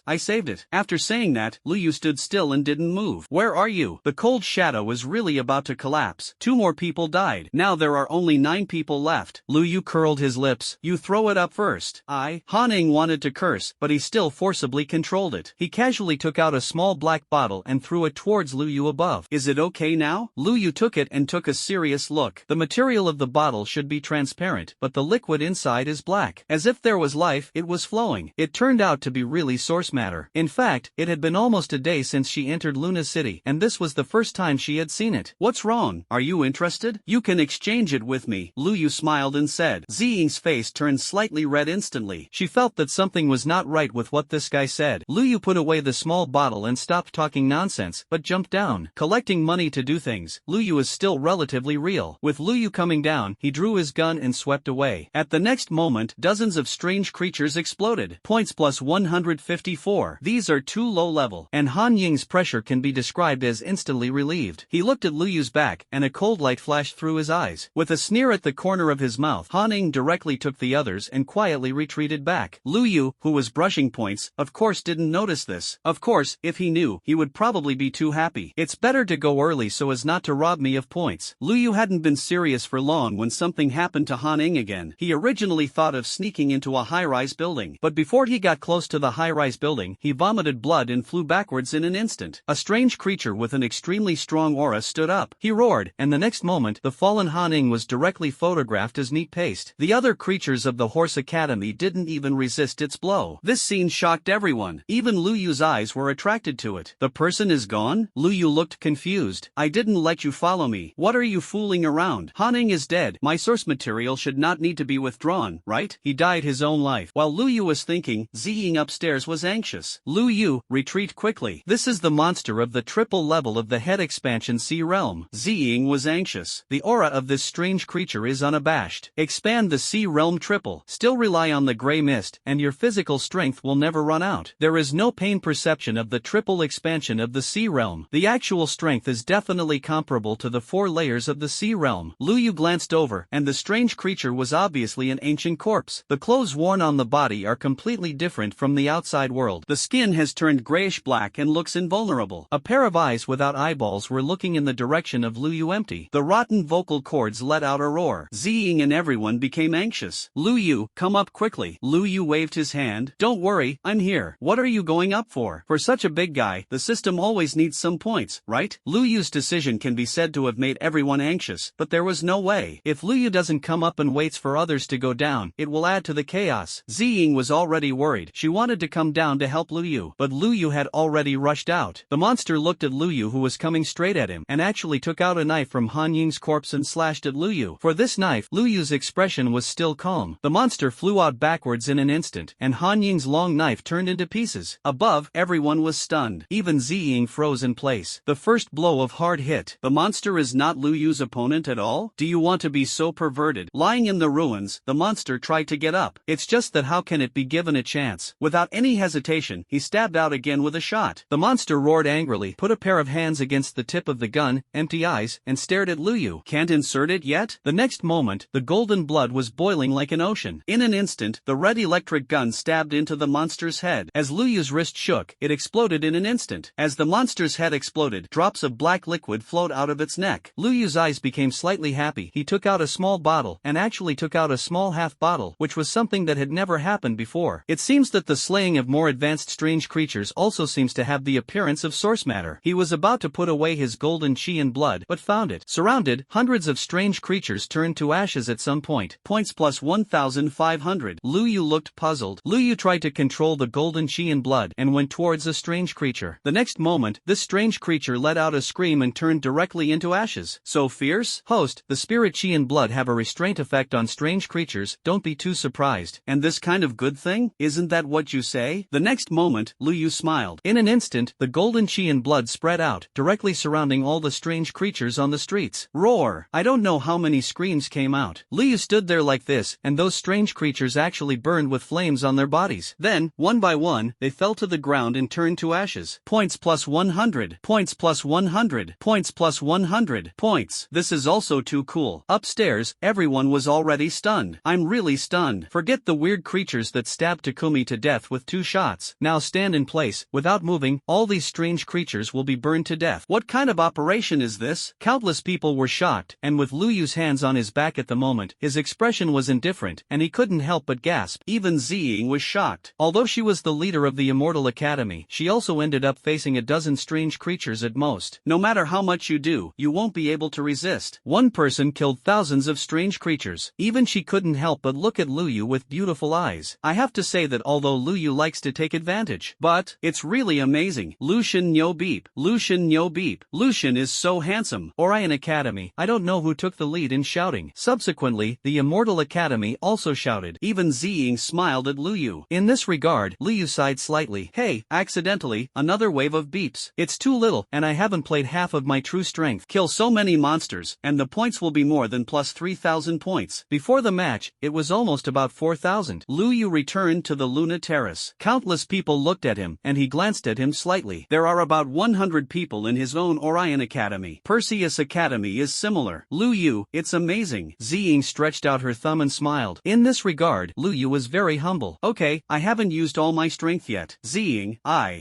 I saved it. After saying that, Lu Yu stood still and didn't move. Where are you? The cold shadow was really about to collapse. 2 more people died. Now there are only 9 people left. Lu Yu curled his lips. You throw it up first. Han Ning wanted to curse, but he still forcibly controlled it. He casually took out a small black bottle and threw it towards Lu Yu above. Is it okay now? Lu Yu took it and took a serious look. The material of the bottle should be transparent, but the liquid inside is black. As if there was life, it was flowing. It turned out to be really source matter. In fact, it had been almost a day since she entered Luna City, and this was the first time she had seen it. What's wrong? Are you interested? You can exchange it with me. Lu Yu smiled and said. Ziying's face turned slightly red instantly. She felt that something was not right with what this guy said. Lu Yu put away the small bottle and stopped talking nonsense, but jumped down. Collecting money to do things. Lu Yu is still relatively real. With Lu Yu coming down, he drew his gun and swept away. At the next moment, dozens of strange creatures exploded. Points plus 154. These are too low level, and Han Ying's pressure can be described as instantly relieved. He looked at Lu Yu's back, and a cold light flashed through his eyes. With a sneer at the corner of his mouth, Han Ying directly took the others and quietly retreated back. Lu Yu, who was brushing points, of course didn't notice this. Of course, if he knew, he would probably be too happy. It's better to go early so as not to rob me of points. Lu Yu hadn't been serious for long when something happened to Han Ying again. He originally thought of sneaking into a high-rise building, but before he got close to the high-rise building, he vomited blood and flew backwards in an instant. A strange creature with an extremely strong aura stood up. He roared, and the next moment, the fallen Han Ying was directly photographed as neat paste. The other creatures of the Horse Academy didn't even resist its blow. This scene shocked everyone. Even Lu Yu's eyes were attracted to it. The person is gone? Lu Yu looked confused. I didn't let you follow me. What are you fooling around? Han Ying is dead. My source material should not need to be withdrawn, right? He died his own life. While Lu Yu was thinking, Ziying upstairs was anxious. Lu Yu, retreat quickly. This is the monster of the triple level of the head expansion C realm. Ziying was anxious. The aura of this strange creature is unabashed. Expand the C realm triple. Still rely on the gray mist, and your physical strength will never run out. There is no pain perception of the triple expansion of the C realm. The actual strength is definitely comparable to the 4 layers of the C realm. Lu Yu glanced over, and the strange creature was obviously an ancient corpse. The clothes worn on the body are completely different from the outside world. The skin has turned grayish-black and looks invulnerable. A pair of eyes without eyeballs were looking in the direction of Lu Yu empty. The rotten vocal cords let out a roar. Ziying and everyone became anxious. Lu Yu, come up quickly. Lu Yu waved his hand. Don't worry, I'm here. What are you going up for? For such a big guy, the system always needs some points, right? Lu Yu's decision can be said to have made everyone anxious, but there was no way. If Lu Yu doesn't come up and waits for others to go down, it will add to the chaos. Ziying was already worried. She wanted to come down to help Lu Yu, but Lu Yu had already rushed out. The monster looked at Lu Yu, who was coming straight at him, and actually took out a knife from Han Ying's corpse and slashed at Lu Yu. For this knife, Lu Yu's expression was still calm. The monster flew out backwards in an instant, and Han Ying's long knife turned into pieces. Above, everyone was stunned. Even Ziying froze in place. The first blow of hard hit. The monster is not Lu Yu's opponent at all? Do you want to be so perverted? Lying in the ruins, the monster tried to get up. It's just that how can it be given a chance? Without any hesitation, he stabbed out again with a shot. The monster roared angrily, put a pair of hands against the tip of the gun, empty eyes, and stared at Lu Yu. Can't insert it yet? The next moment, the golden blood was boiling like an ocean. In an instant, the red electric gun stabbed into the monster's head. As Lu Yu's wrist shook, it exploded in an instant. As the monster's head exploded, drops of black liquid flowed out of its neck. Lu Yu's eyes became slightly happy. He took out a small bottle, and actually took out a small half bottle, which was something that had never happened before. It seems that the slaying of more advanced strange creatures also seems to have the appearance of source matter. He was about to put away his golden chi and blood, but found it. Surrounded, hundreds of strange creatures turned to ashes at some point. Points plus 1,500. Lu Lu Yu looked puzzled. Lu Yu tried to control the golden chi and blood and went towards a strange creature. The next moment, this strange creature let out a scream and turned directly into ashes. So fierce? Host, the spirit chi and blood have a restraint effect on strange creatures, don't be too surprised. And this kind of good thing? Isn't that what you say? The next moment, Lu Yu smiled. In an instant, the golden chi and blood spread out, directly surrounding all the strange creatures on the streets. Roar! I don't know how many screams came out. Lu Yu stood there like this, and those strange creatures actually burned with flames on their bodies. Then, one by one, they fell to the ground and turned to ashes. Points plus 100. Points plus 100. Points plus 100. Points. This is also too cool. Upstairs, everyone was already stunned. I'm really stunned. Forget the weird creatures that stabbed Takumi to death with 2 shots. Now stand in place, without moving, all these strange creatures will be burned to death. What kind of operation is this? Countless people were shocked, and with Lu Yu's hands on his back at the moment, his expression was indifferent, and he couldn't help but gasp. Even Ziying was shocked. Although she was the leader of the Immortal Academy, she also ended up facing a dozen strange creatures at most. No matter how much you do, you won't be able to resist. One person killed thousands of strange creatures. Even she couldn't help but look at Lu Yu with beautiful eyes. I have to say that although Lu Yu likes to take advantage, but it's really amazing. Lucian Nyo Beep. Lucian Nyo Beep. Lucian is so handsome. Orion Academy. I don't know who took the lead in shouting. Subsequently, the Immortal Academy also shouted. Even Ziying smiled at Lu Yu. In this regard, Lu Yu sighed slightly. Hey, accidentally, another wave of beeps. It's too little, and I haven't played half of my true strength. Kill so many monsters, and the points will be more than plus 3,000 points. Before the match, it was almost about 4,000. Lu Yu returned to the Luna Terrace. Countless people looked at him, and he glanced at him slightly. There are about 100 people in his own Orion Academy. Perseus Academy is similar. Lu Yu, it's amazing. Ziying stretched out her thumb and smiled. In this regard, Lu Yu was very humble. Okay, I haven't used all my strength yet. Ziying,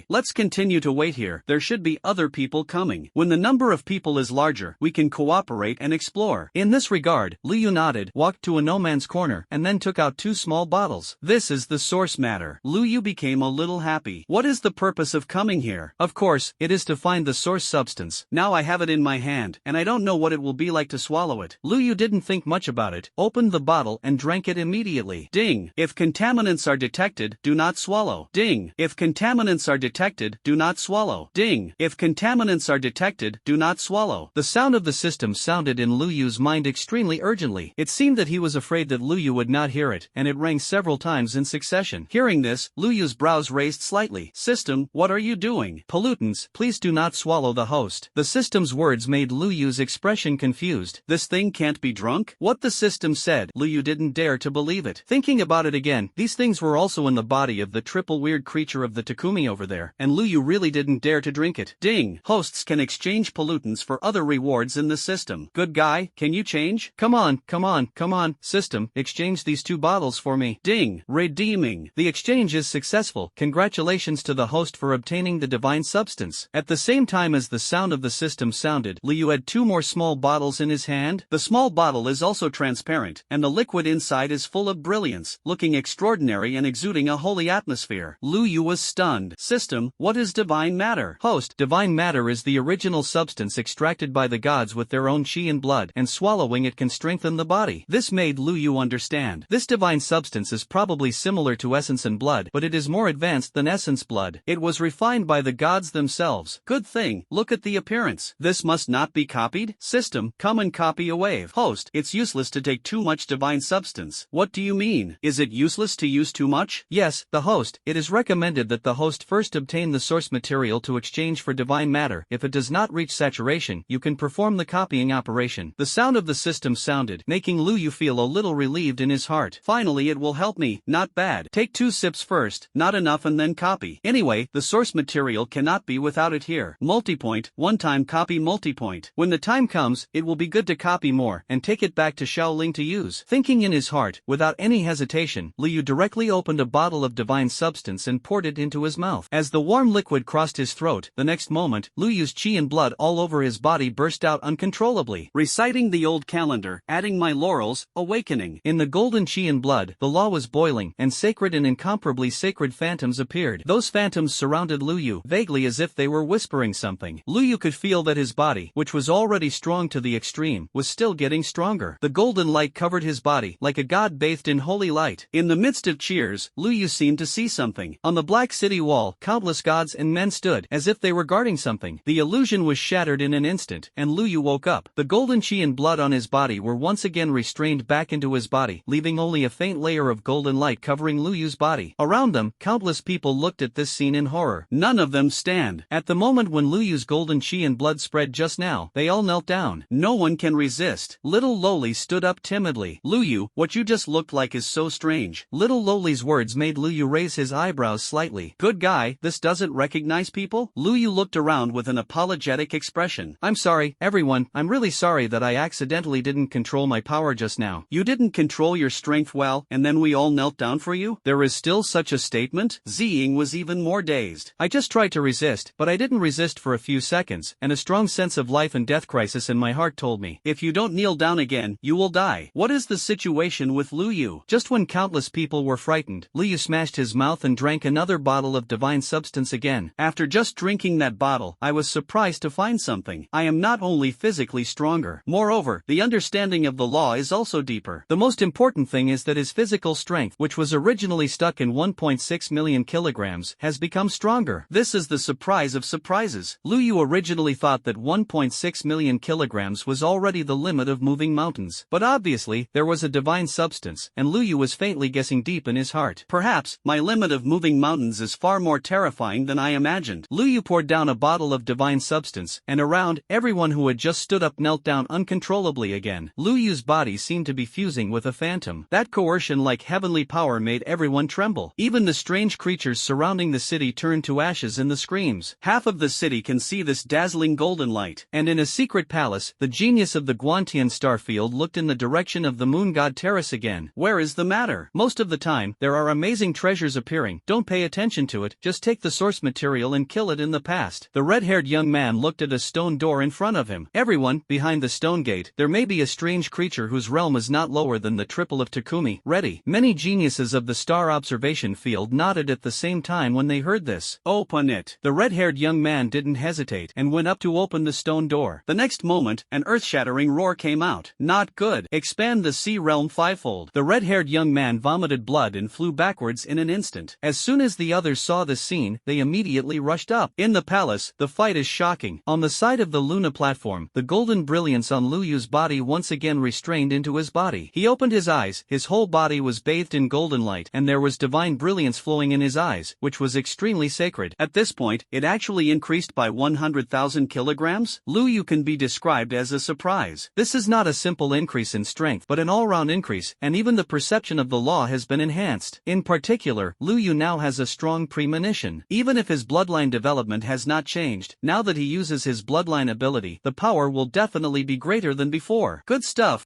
let's continue to wait here. There should be other people coming. When the number of people is larger, we can cooperate and explore. In this regard, Lu Yu nodded, walked to a no man's corner, and then took out 2 small bottles. This is the source matter. Lu Yu became a little happy. What is the purpose of coming here? Of course, it is to find the source substance. Now I have it in my hand, and I don't know what it will be like to swallow it. Lu Yu didn't think much about it, opened the bottle and drank it immediately. Ding! If contaminants are detected, do not swallow. Ding! If contaminants are detected, do not swallow. Ding! If contaminants are detected, do not swallow. The sound of the system sounded in Lu Yu's mind extremely urgently. It seemed that he was afraid that Lu Yu would not hear it, and it rang several times in succession. Hearing this, Lu Yu's brows raised slightly. System, what are you doing? Pollutants, please do not swallow the host. The system's words made Lu Yu's expression confused. This thing can't be drunk? What the system said, Lu Yu didn't dare to believe it. Thinking about it again, these things were also in the body of the triple weird creature of the Takumi over there, and Lu Yu really didn't dare to drink it. Ding! Hosts can exchange pollutants for other rewards in the system. Good guy, can you change? Come on, come on, come on. System, exchange these 2 bottles for me. Ding! Redeeming. The exchange is successful. Congratulations to the host for obtaining the divine substance. At the same time as the sound of the system sounded, Lu Yu had 2 more small bottles in his hand. The small bottle is also transparent, and the liquid inside is full of brilliance, looking extraordinary and exuding a holy atmosphere. Lu Yu was stunned. System, what is divine matter? Host, divine matter is the original substance extracted by the gods with their own chi and blood, and swallowing it can strengthen the body. This made Lu Yu understand. This divine substance is probably similar to essence and blood, but it is more advanced than essence blood. It was refined by the gods themselves. Good thing, look at the appearance. This must not be copied? System, come and copy a wave. Host, it's useless to take too much divine substance. What do you mean? Is it useless to use too much? Yes, the host. It is recommended that the host first obtain the source material to exchange for divine matter. If it does not reach saturation, you can perform the copying operation. The sound of the system sounded, making Lu Yu feel a little relieved in his heart. Finally, it will help me. Not bad. Take 2 sips first, not enough, and then copy. Anyway, the source material cannot be without it here. Multipoint, one-time copy multipoint. When the time comes, it will be good to copy more, and take it back to Shaoling to use. Thinking in his heart, without any hesitation, Lu Yu directly opened a bottle of divine substance and poured it into his mouth. As the warm liquid crossed his throat, the next moment, Lu Yu's chi and blood all over his body burst out uncontrollably. Reciting the old calendar, adding my laurels, awakening. In the golden chi and blood, the law was boiling, and sacred and incomparably sacred phantoms appeared. Those phantoms surrounded Lu Yu, vaguely as if they were whispering something. Lu Yu could feel that his body, which was already strong to the extreme, was still getting stronger. The golden light covered his body, like a god bathed in holy light. light. In the midst of cheers, Lu Yu seemed to see something. On the black city wall, countless gods and men stood, as if they were guarding something. The illusion was shattered in an instant, and Lu Yu woke up. The golden chi and blood on his body were once again restrained back into his body, leaving only a faint layer of golden light covering Lu Yu's body. Around them, countless people looked at this scene in horror. None of them stand. At the moment when Lu Yu's golden chi and blood spread just now, they all knelt down. No one can resist. Little Loli stood up timidly. Lu Yu, what you just looked like is so strange. Little Loli's words made Lu Yu raise his eyebrows slightly. Good guy, this doesn't recognize people? Lu Yu looked around with an apologetic expression. I'm sorry, everyone, I'm really sorry that I accidentally didn't control my power just now. You didn't control your strength well, and then we all knelt down for you? There is still such a statement? Ziying was even more dazed. I just tried to resist, but I didn't resist for a few seconds, and a strong sense of life and death crisis in my heart told me, if you don't kneel down again, you will die. What is the situation with Lu Yu? Just when countless people were frightened, Lu Yu smashed his mouth and drank another bottle of divine substance again. After just drinking that bottle, I was surprised to find something. I am not only physically stronger. Moreover, the understanding of the law is also deeper. The most important thing is that his physical strength, which was originally stuck in 1.6 million kilograms, has become stronger. This is the surprise of surprises. Lu Yu originally thought that 1.6 million kilograms was already the limit of moving mountains. But obviously, there was a divine substance, and Lu Yu was faintly guessing deep in his heart. Perhaps, my limit of moving mountains is far more terrifying than I imagined. Lu Yu poured down a bottle of divine substance, and around, everyone who had just stood up knelt down uncontrollably again. Lu Yu's body seemed to be fusing with a phantom. That coercion-like heavenly power made everyone tremble. Even the strange creatures surrounding the city turned to ashes in the screams. Half of the city can see this dazzling golden light. And in a secret palace, the genius of the Guantian starfield looked in the direction of the moon god Terrace again. Where is the matter? Most of the time, there are amazing treasures appearing. Don't pay attention to it, just take the source material and kill it in the past. The red-haired young man looked at a stone door in front of him. Everyone, behind the stone gate, there may be a strange creature whose realm is not lower than the triple of Takumi. Ready. Many geniuses of the star observation field nodded at the same time when they heard this. Open it. The red-haired young man didn't hesitate and went up to open the stone door. The next moment, an earth-shattering roar came out. Not good. Expand the sea realm fivefold. The red-haired young man vomited blood and flew backwards in an instant. As soon as the others saw the scene, they immediately rushed up. In the palace, the fight is shocking. On the side of the Luna platform, the golden brilliance on Lu Yu's body once again restrained into his body. He opened his eyes, his whole body was bathed in golden light, and there was divine brilliance flowing in his eyes, which was extremely sacred. At this point, it actually increased by 100,000 kilograms? Lu Yu can be described as a surprise. This is not a simple increase in strength, but an all-round increase, and even the perception of the law has been enhanced. In particular, Lu Yu now has a strong premonition. Even if his bloodline development has not changed, now that he uses his bloodline ability, the power will definitely be greater than before. Good stuff,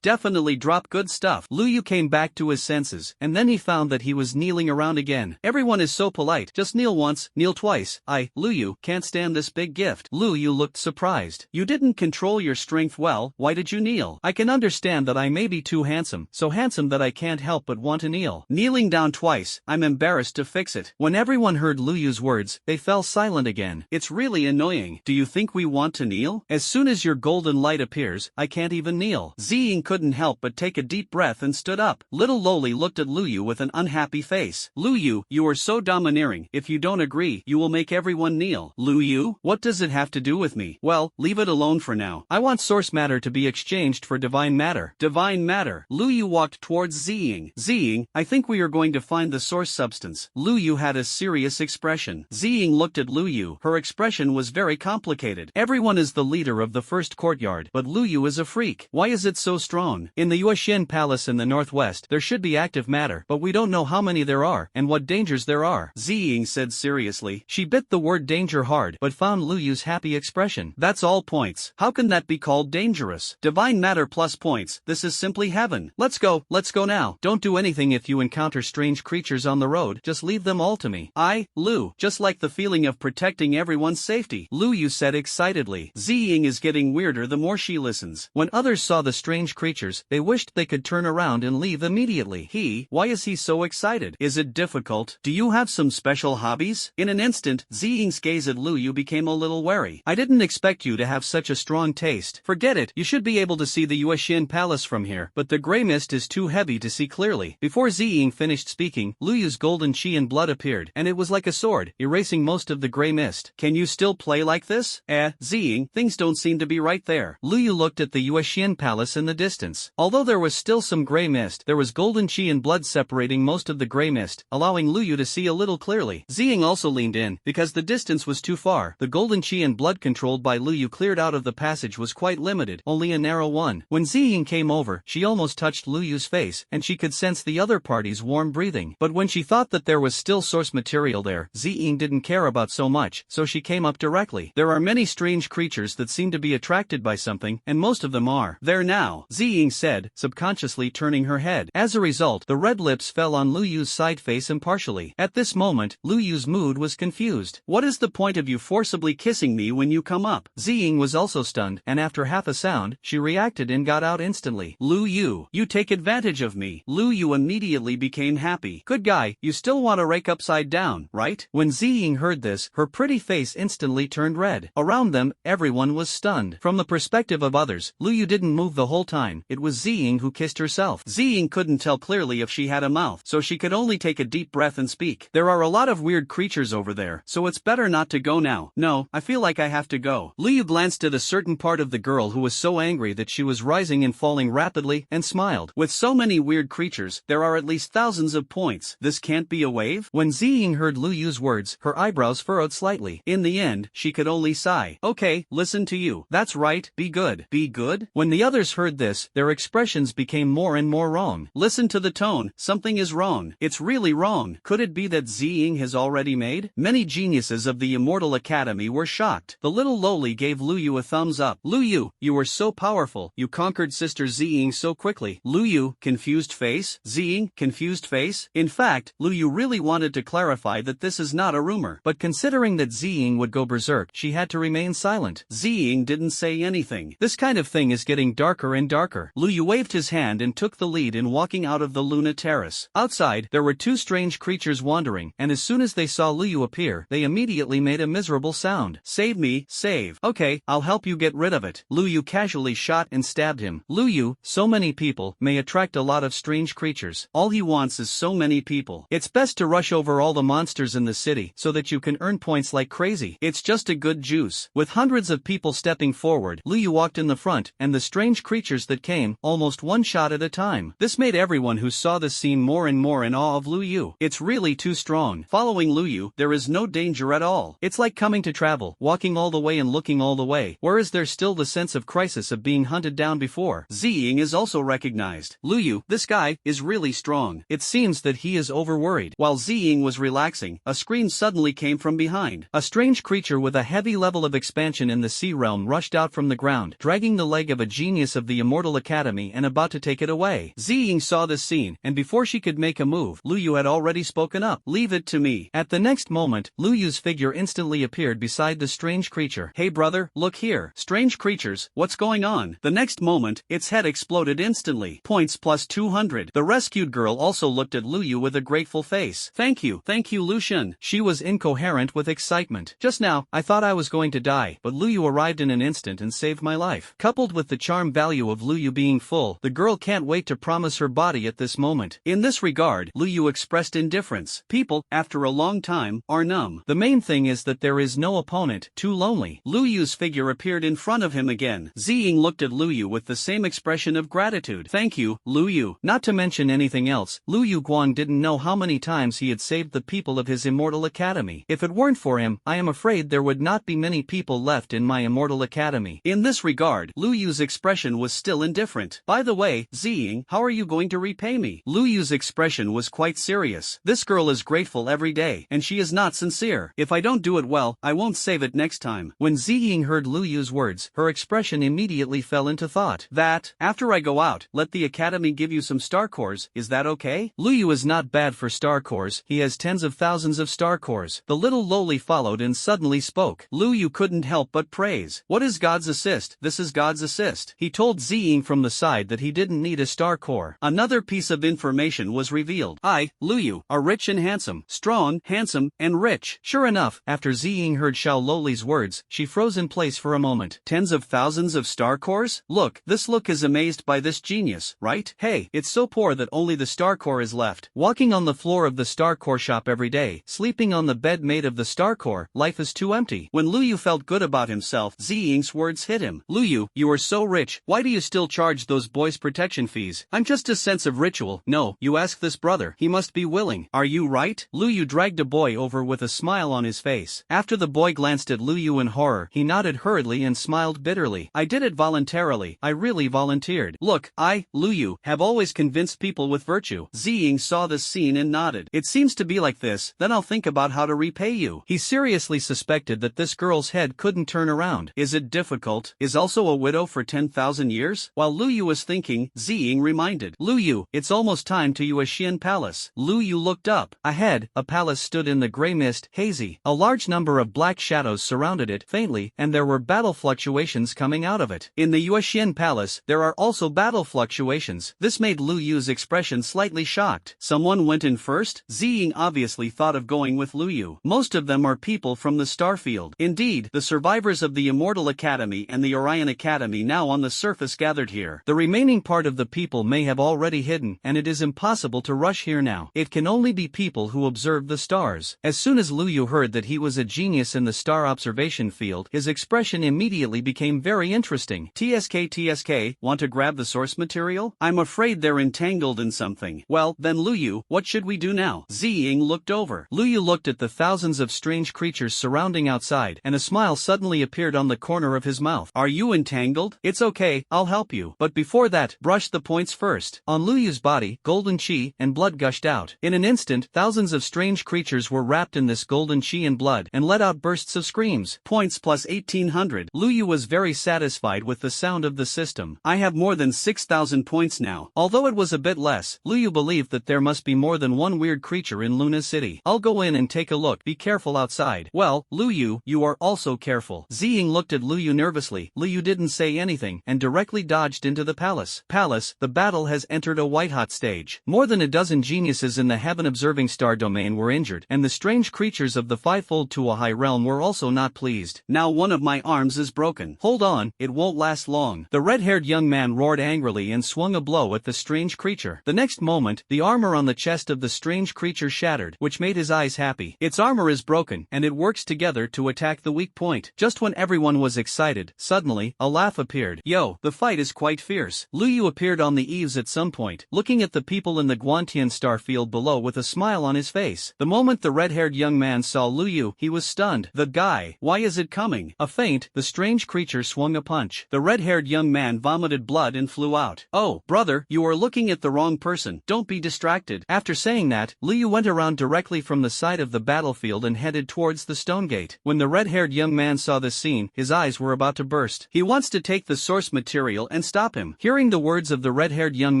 definitely drop good stuff. Lu Yu came back to his senses, and then he found that he was kneeling around again. Everyone is so polite, just kneel once, kneel twice. Lu Yu, can't stand this big gift. Lu Yu looked surprised. You didn't control your strength well, why did you kneel? I can understand that I may be too handsome, so handsome that I can't help but want to kneel. Kneeling down twice, I'm embarrassed to fix it. When everyone heard Lu Yu's words, they fell silent again. It's really annoying. Do you think we want to kneel? As soon as your golden light appears, I can't even kneel. Ziying couldn't help but take a deep breath and stood up. Little Loli looked at Lu Yu with an unhappy face. Lu Yu, you are so domineering. If you don't agree, you will make everyone kneel. Lu Yu, what does it have to do with me? Well, leave it alone for now. I want source matter to be exchanged for divine matter. Divine matter. Lu Yu walked towards Ziying. Ziying, I think we are going to find the source substance. Lu Yu had a serious expression. Ziying looked at Lu Yu. Her expression was very complicated. Everyone is the leader of the first courtyard, but Lu Yu is a freak. Why is it so strong? In the Yuexian Palace in the northwest, there should be active matter, but we don't know how many there are, and what dangers there are. Ziying said seriously. She bit the word danger hard, but found Lu Yu's happy expression. That's all points. How can that be called dangerous? Divine matter plus points. This is simply heaven. Let's go now. Don't do anything if you encounter strange creatures on the road, just leave them all to me. Lu, just like the feeling of protecting everyone's safety. Lu Yu said excitedly. Ziying is getting weirder the more she listens. When others saw the strange creatures, they wished they could turn around and leave immediately. Why is he so excited? Is it difficult? Do you have some special hobbies? In an instant, Ziying's gaze at Lu Yu became a little wary. I didn't expect you to have such a strong taste. Forget it, you should be able to see the Yuexian Palace from here, but the gray mist is too heavy to see clearly. Before Ziying finished speaking, Lu Yu's golden chi and blood appeared, and it was like a sword, erasing most of the gray mist. Can you still play like this? Ziying, things don't seem to be right there. Lu Yu looked at the Yuexian palace in the distance. Although there was still some gray mist, there was golden chi and blood separating most of the gray mist, allowing Lu Yu to see a little clearly. Ziying also leaned in, because the distance was too far. The golden chi and blood controlled by Lu Yu cleared out of the passage was quite limited, only a narrow one. When Ziying came over, she almost touched Lu Yu's face, and she could sense the other party's warm breathing. But when she thought that there was still source material there, Ziying didn't care about so much, so she came up directly. There are many strange creatures that seem to be attracted by something, and most of them are there now, Ziying said, subconsciously turning her head. As a result, the red lips fell on Lu Yu's side face impartially. At this moment, Lu Yu's mood was confused. What is the point of you forcibly kissing me when you come up? Ziying was also stunned, and after half a sound, she reacted and got out instantly. Lu Yu, you take advantage of me. Lu Yu immediately became happy. Good guy, you still want to rake upside down, right? When Ziying heard this, her pretty face instantly turned red. Around them, everyone was stunned. From the perspective of others, Lu Yu didn't move the whole time. It was Ziying who kissed herself. Ziying couldn't tell clearly if she had a mouth, so she could only take a deep breath and speak. There are a lot of weird creatures over there, so it's better not to go now. No, I feel like I have to go. Lu Yu glanced at a certain part of the girl who was so angry that she was rising and falling rapidly, and smiled. With so many weird creatures, there are at least thousands of points. This can't be a wave? When Ziying heard Lu Yu's words, her eyebrows furrowed slightly. In the end, she could only sigh. Okay, listen to you. That's right, be good. Be good? When the others heard this, their expressions became more and more wrong. Listen to the tone, something is wrong. It's really wrong. Could it be that Ziying has already made? Many geniuses of the Immortal Academy were shocked. The little lowly gave Lu Yu a thumbs up. Lu Yu, you were so powerful. You conquered Sister Ziying so quickly. Lu Yu, confused face? Ziying, confused face? In fact, Lu Yu really wanted to clarify that this is not a rumor. But considering that Ziying would go berserk, she had to remain silent. Ziying didn't say anything. This kind of thing is getting darker and darker. Lu Yu waved his hand and took the lead in walking out of the Luna Terrace. Outside, there were two strange creatures wandering, and as soon as they saw Lu Yu appear, they immediately made a miserable sound. Save me, save. Okay, I'll help you get rid of it. Lu Yu casually shot and stabbed him. Lu Yu, so many people, may attract a lot of strange creatures. All he wants is so many people. It's best to rush over all the monsters in the city, so that you can earn points like crazy. It's just a good juice. With hundreds of people stepping forward, Lu Yu walked in the front, and the strange creatures that came, almost one shot at a time. This made everyone who saw this scene more and more in awe of Lu Yu. It's really too strong. Following Lu Yu, there is no danger at all. It's like coming to travel, walking all the way and looking all the way, whereas there's still the sense of crisis of being hunted down before. Ziying is also recognized. Lu Yu, this guy, is really strong. It seems that he is overworried. While Ziying was relaxing, a scream suddenly came from behind. A strange creature with a heavy level of expansion in the sea realm rushed out from the ground, dragging the leg of a genius of the Immortal Academy and about to take it away. Ziying saw this scene, and before she could make a move, Lu Yu had already spoken up. Leave it to me. At the next moment, Lu Yu's figure instantly appeared beside the strange creature. Hey brother, look here. Strange creatures, what's going on? The next moment, its head exploded instantly. Points plus 200. The rescued girl also looked at Lu Yu with a grateful face. Thank you, Lucian. She was incoherent with excitement. Just now, I thought I was going to die, but Lu Yu arrived in an instant and saved my life. Coupled with the charm value of Lu Yu being full, the girl can't wait to promise her body at this moment. In this regard, Lu Yu expressed indifference. People, after a long time, are numb. The main thing is that there is no opponent. Too lonely. Lu Yu's figure appeared in front of him again. Ziying looked at Lu Yu with the same expression of gratitude. Thank you, Lu Yu. Not to mention anything else, Lu Yu Guan didn't know how many times he had saved the people of his Immortal Academy. If it weren't for him, I am afraid there would not be many people left in my Immortal Academy. In this regard, Lu Yu's expression was still indifferent. By the way, Ziying, how are you going to repay me? Lu Yu's expression was quite serious. This girl is grateful every day, and she is not sincere. If I don't do it well, I won't save it next time. When Ziying heard Lu Yu's words, her expression immediately fell into thought. That, after I go out, let the Academy give you some star cores, is that okay? Lu Yu is not bad for star cores, he has tens of thousands of star cores. The little lowly followed and suddenly spoke. Lu Yu couldn't help but praise. What is God's assist? This is God's assist. He told Ziying from the side that he didn't need a star core. Another piece of information was revealed. I, Lu Yu, are rich and handsome, strong, handsome, and rich. Sure enough, after Ziying heard Xiao Loli's words, she froze in place for a moment. Tens of thousands of star cores? Look, this look is amazed by this genius, right? Hey, It's so poor that only the star core is left. Walking on the floor of the star core shop every day, sleeping on the bed made of the star core, life is too empty. When Lu Yu felt good about himself, Ziying's words hit him. Lu Yu, you are so rich, why do you still charge those boys protection fees? I'm just a sense of ritual. No, you ask this brother, he must be willing. Are you right? Lu Yu dragged a boy over with a smile on his face. After the boy glanced at Lu Yu in horror, he nodded hurriedly and smiled bitterly. I did it voluntarily, I really volunteered. Look, I, Lu Yu, have always convinced people with virtue. Ziying saw this scene and nodded. It seems to be like this, then I'll think about how to repay you. He seriously suspected that this girl's head couldn't turn around. Is it difficult? Is also a widow for 10,000 years? While Lu Yu was thinking, Ziying reminded. Lu Yu, it's almost time to Yuexian Palace. Lu Yu looked up. Ahead, a palace stood in the gray mist, hazy. A large number of black shadows surrounded it, faintly, and there were battle fluctuations coming out of it. In the Yuexian Palace, there are also battle fluctuations. This made Lu Yu's expression slightly shocked. Someone went in first? Ziying obviously thought of going with Lu Yu. Most of them are people from the Starfield. Indeed, the survivors of the Immortal Academy and the Orion Academy now on the surface gathered here. The remaining part of the people may have already hidden, and it is impossible to rush here now. It can only be people who observe the stars. As soon as Lu Yu heard that he was a genius in the star observation field, his expression immediately became very interesting. TSK, want to grab the source material? I'm afraid they're entangled in something. Well, then Lu Yu, what should we do now? Ziying looked over. Lu Yu looked at the thousands of strange creatures surrounding outside, and a smile suddenly appeared on the corner of his mouth. Are you entangled? It's okay, I'll help you. But before that, brush the points first. On Lu Yu's body, golden qi and blood gushed out. In an instant, thousands of strange creatures were wrapped in this golden qi and blood, and let out bursts of screams. Points plus 1800. Lu Yu was very satisfied with the sound of the system. I have more than 6,000 points now. Although it was a bit less, Lu Yu believed that there must be more than one weird creature in Luna City. I'll go in and take a look. Be careful outside. Well, Lu Yu, you are also careful. Ziying looked at Lu Yu nervously. Lu Yu didn't say anything, and directly dodged into the palace. The battle has entered a white-hot stage. More than a dozen geniuses in the heaven-observing star domain were injured, and the strange creatures of the fivefold to a high realm were also not pleased. Now one of my arms is broken. Hold on, it won't last long. The red-haired young man roared angrily and swung a blow at the strange creature. The next moment, the armor on the chest of the strange creature shattered, which made his eyes happy. Its armor is broken, and it works together to attack the weak point. Just when everyone was excited, suddenly, a laugh appeared. Yo, the fight is quite fierce. Lu Yu appeared on the eaves at some point, looking at the people in the Guantian star field below with a smile on his face. The moment the red-haired young man saw Lu Yu, he was stunned. The guy, why is it coming? A feint, the strange creature swung a punch. The red-haired young man vomited blood and flew out. Oh, brother, you are looking at the wrong person. Don't be distracted. After saying that, Lu Yu went around directly from the side of the battlefield and headed towards the stone gate. When the red-haired young man saw this scene, his eyes were about to burst. He wants to take the source material and stop him. Hearing the words of the red-haired young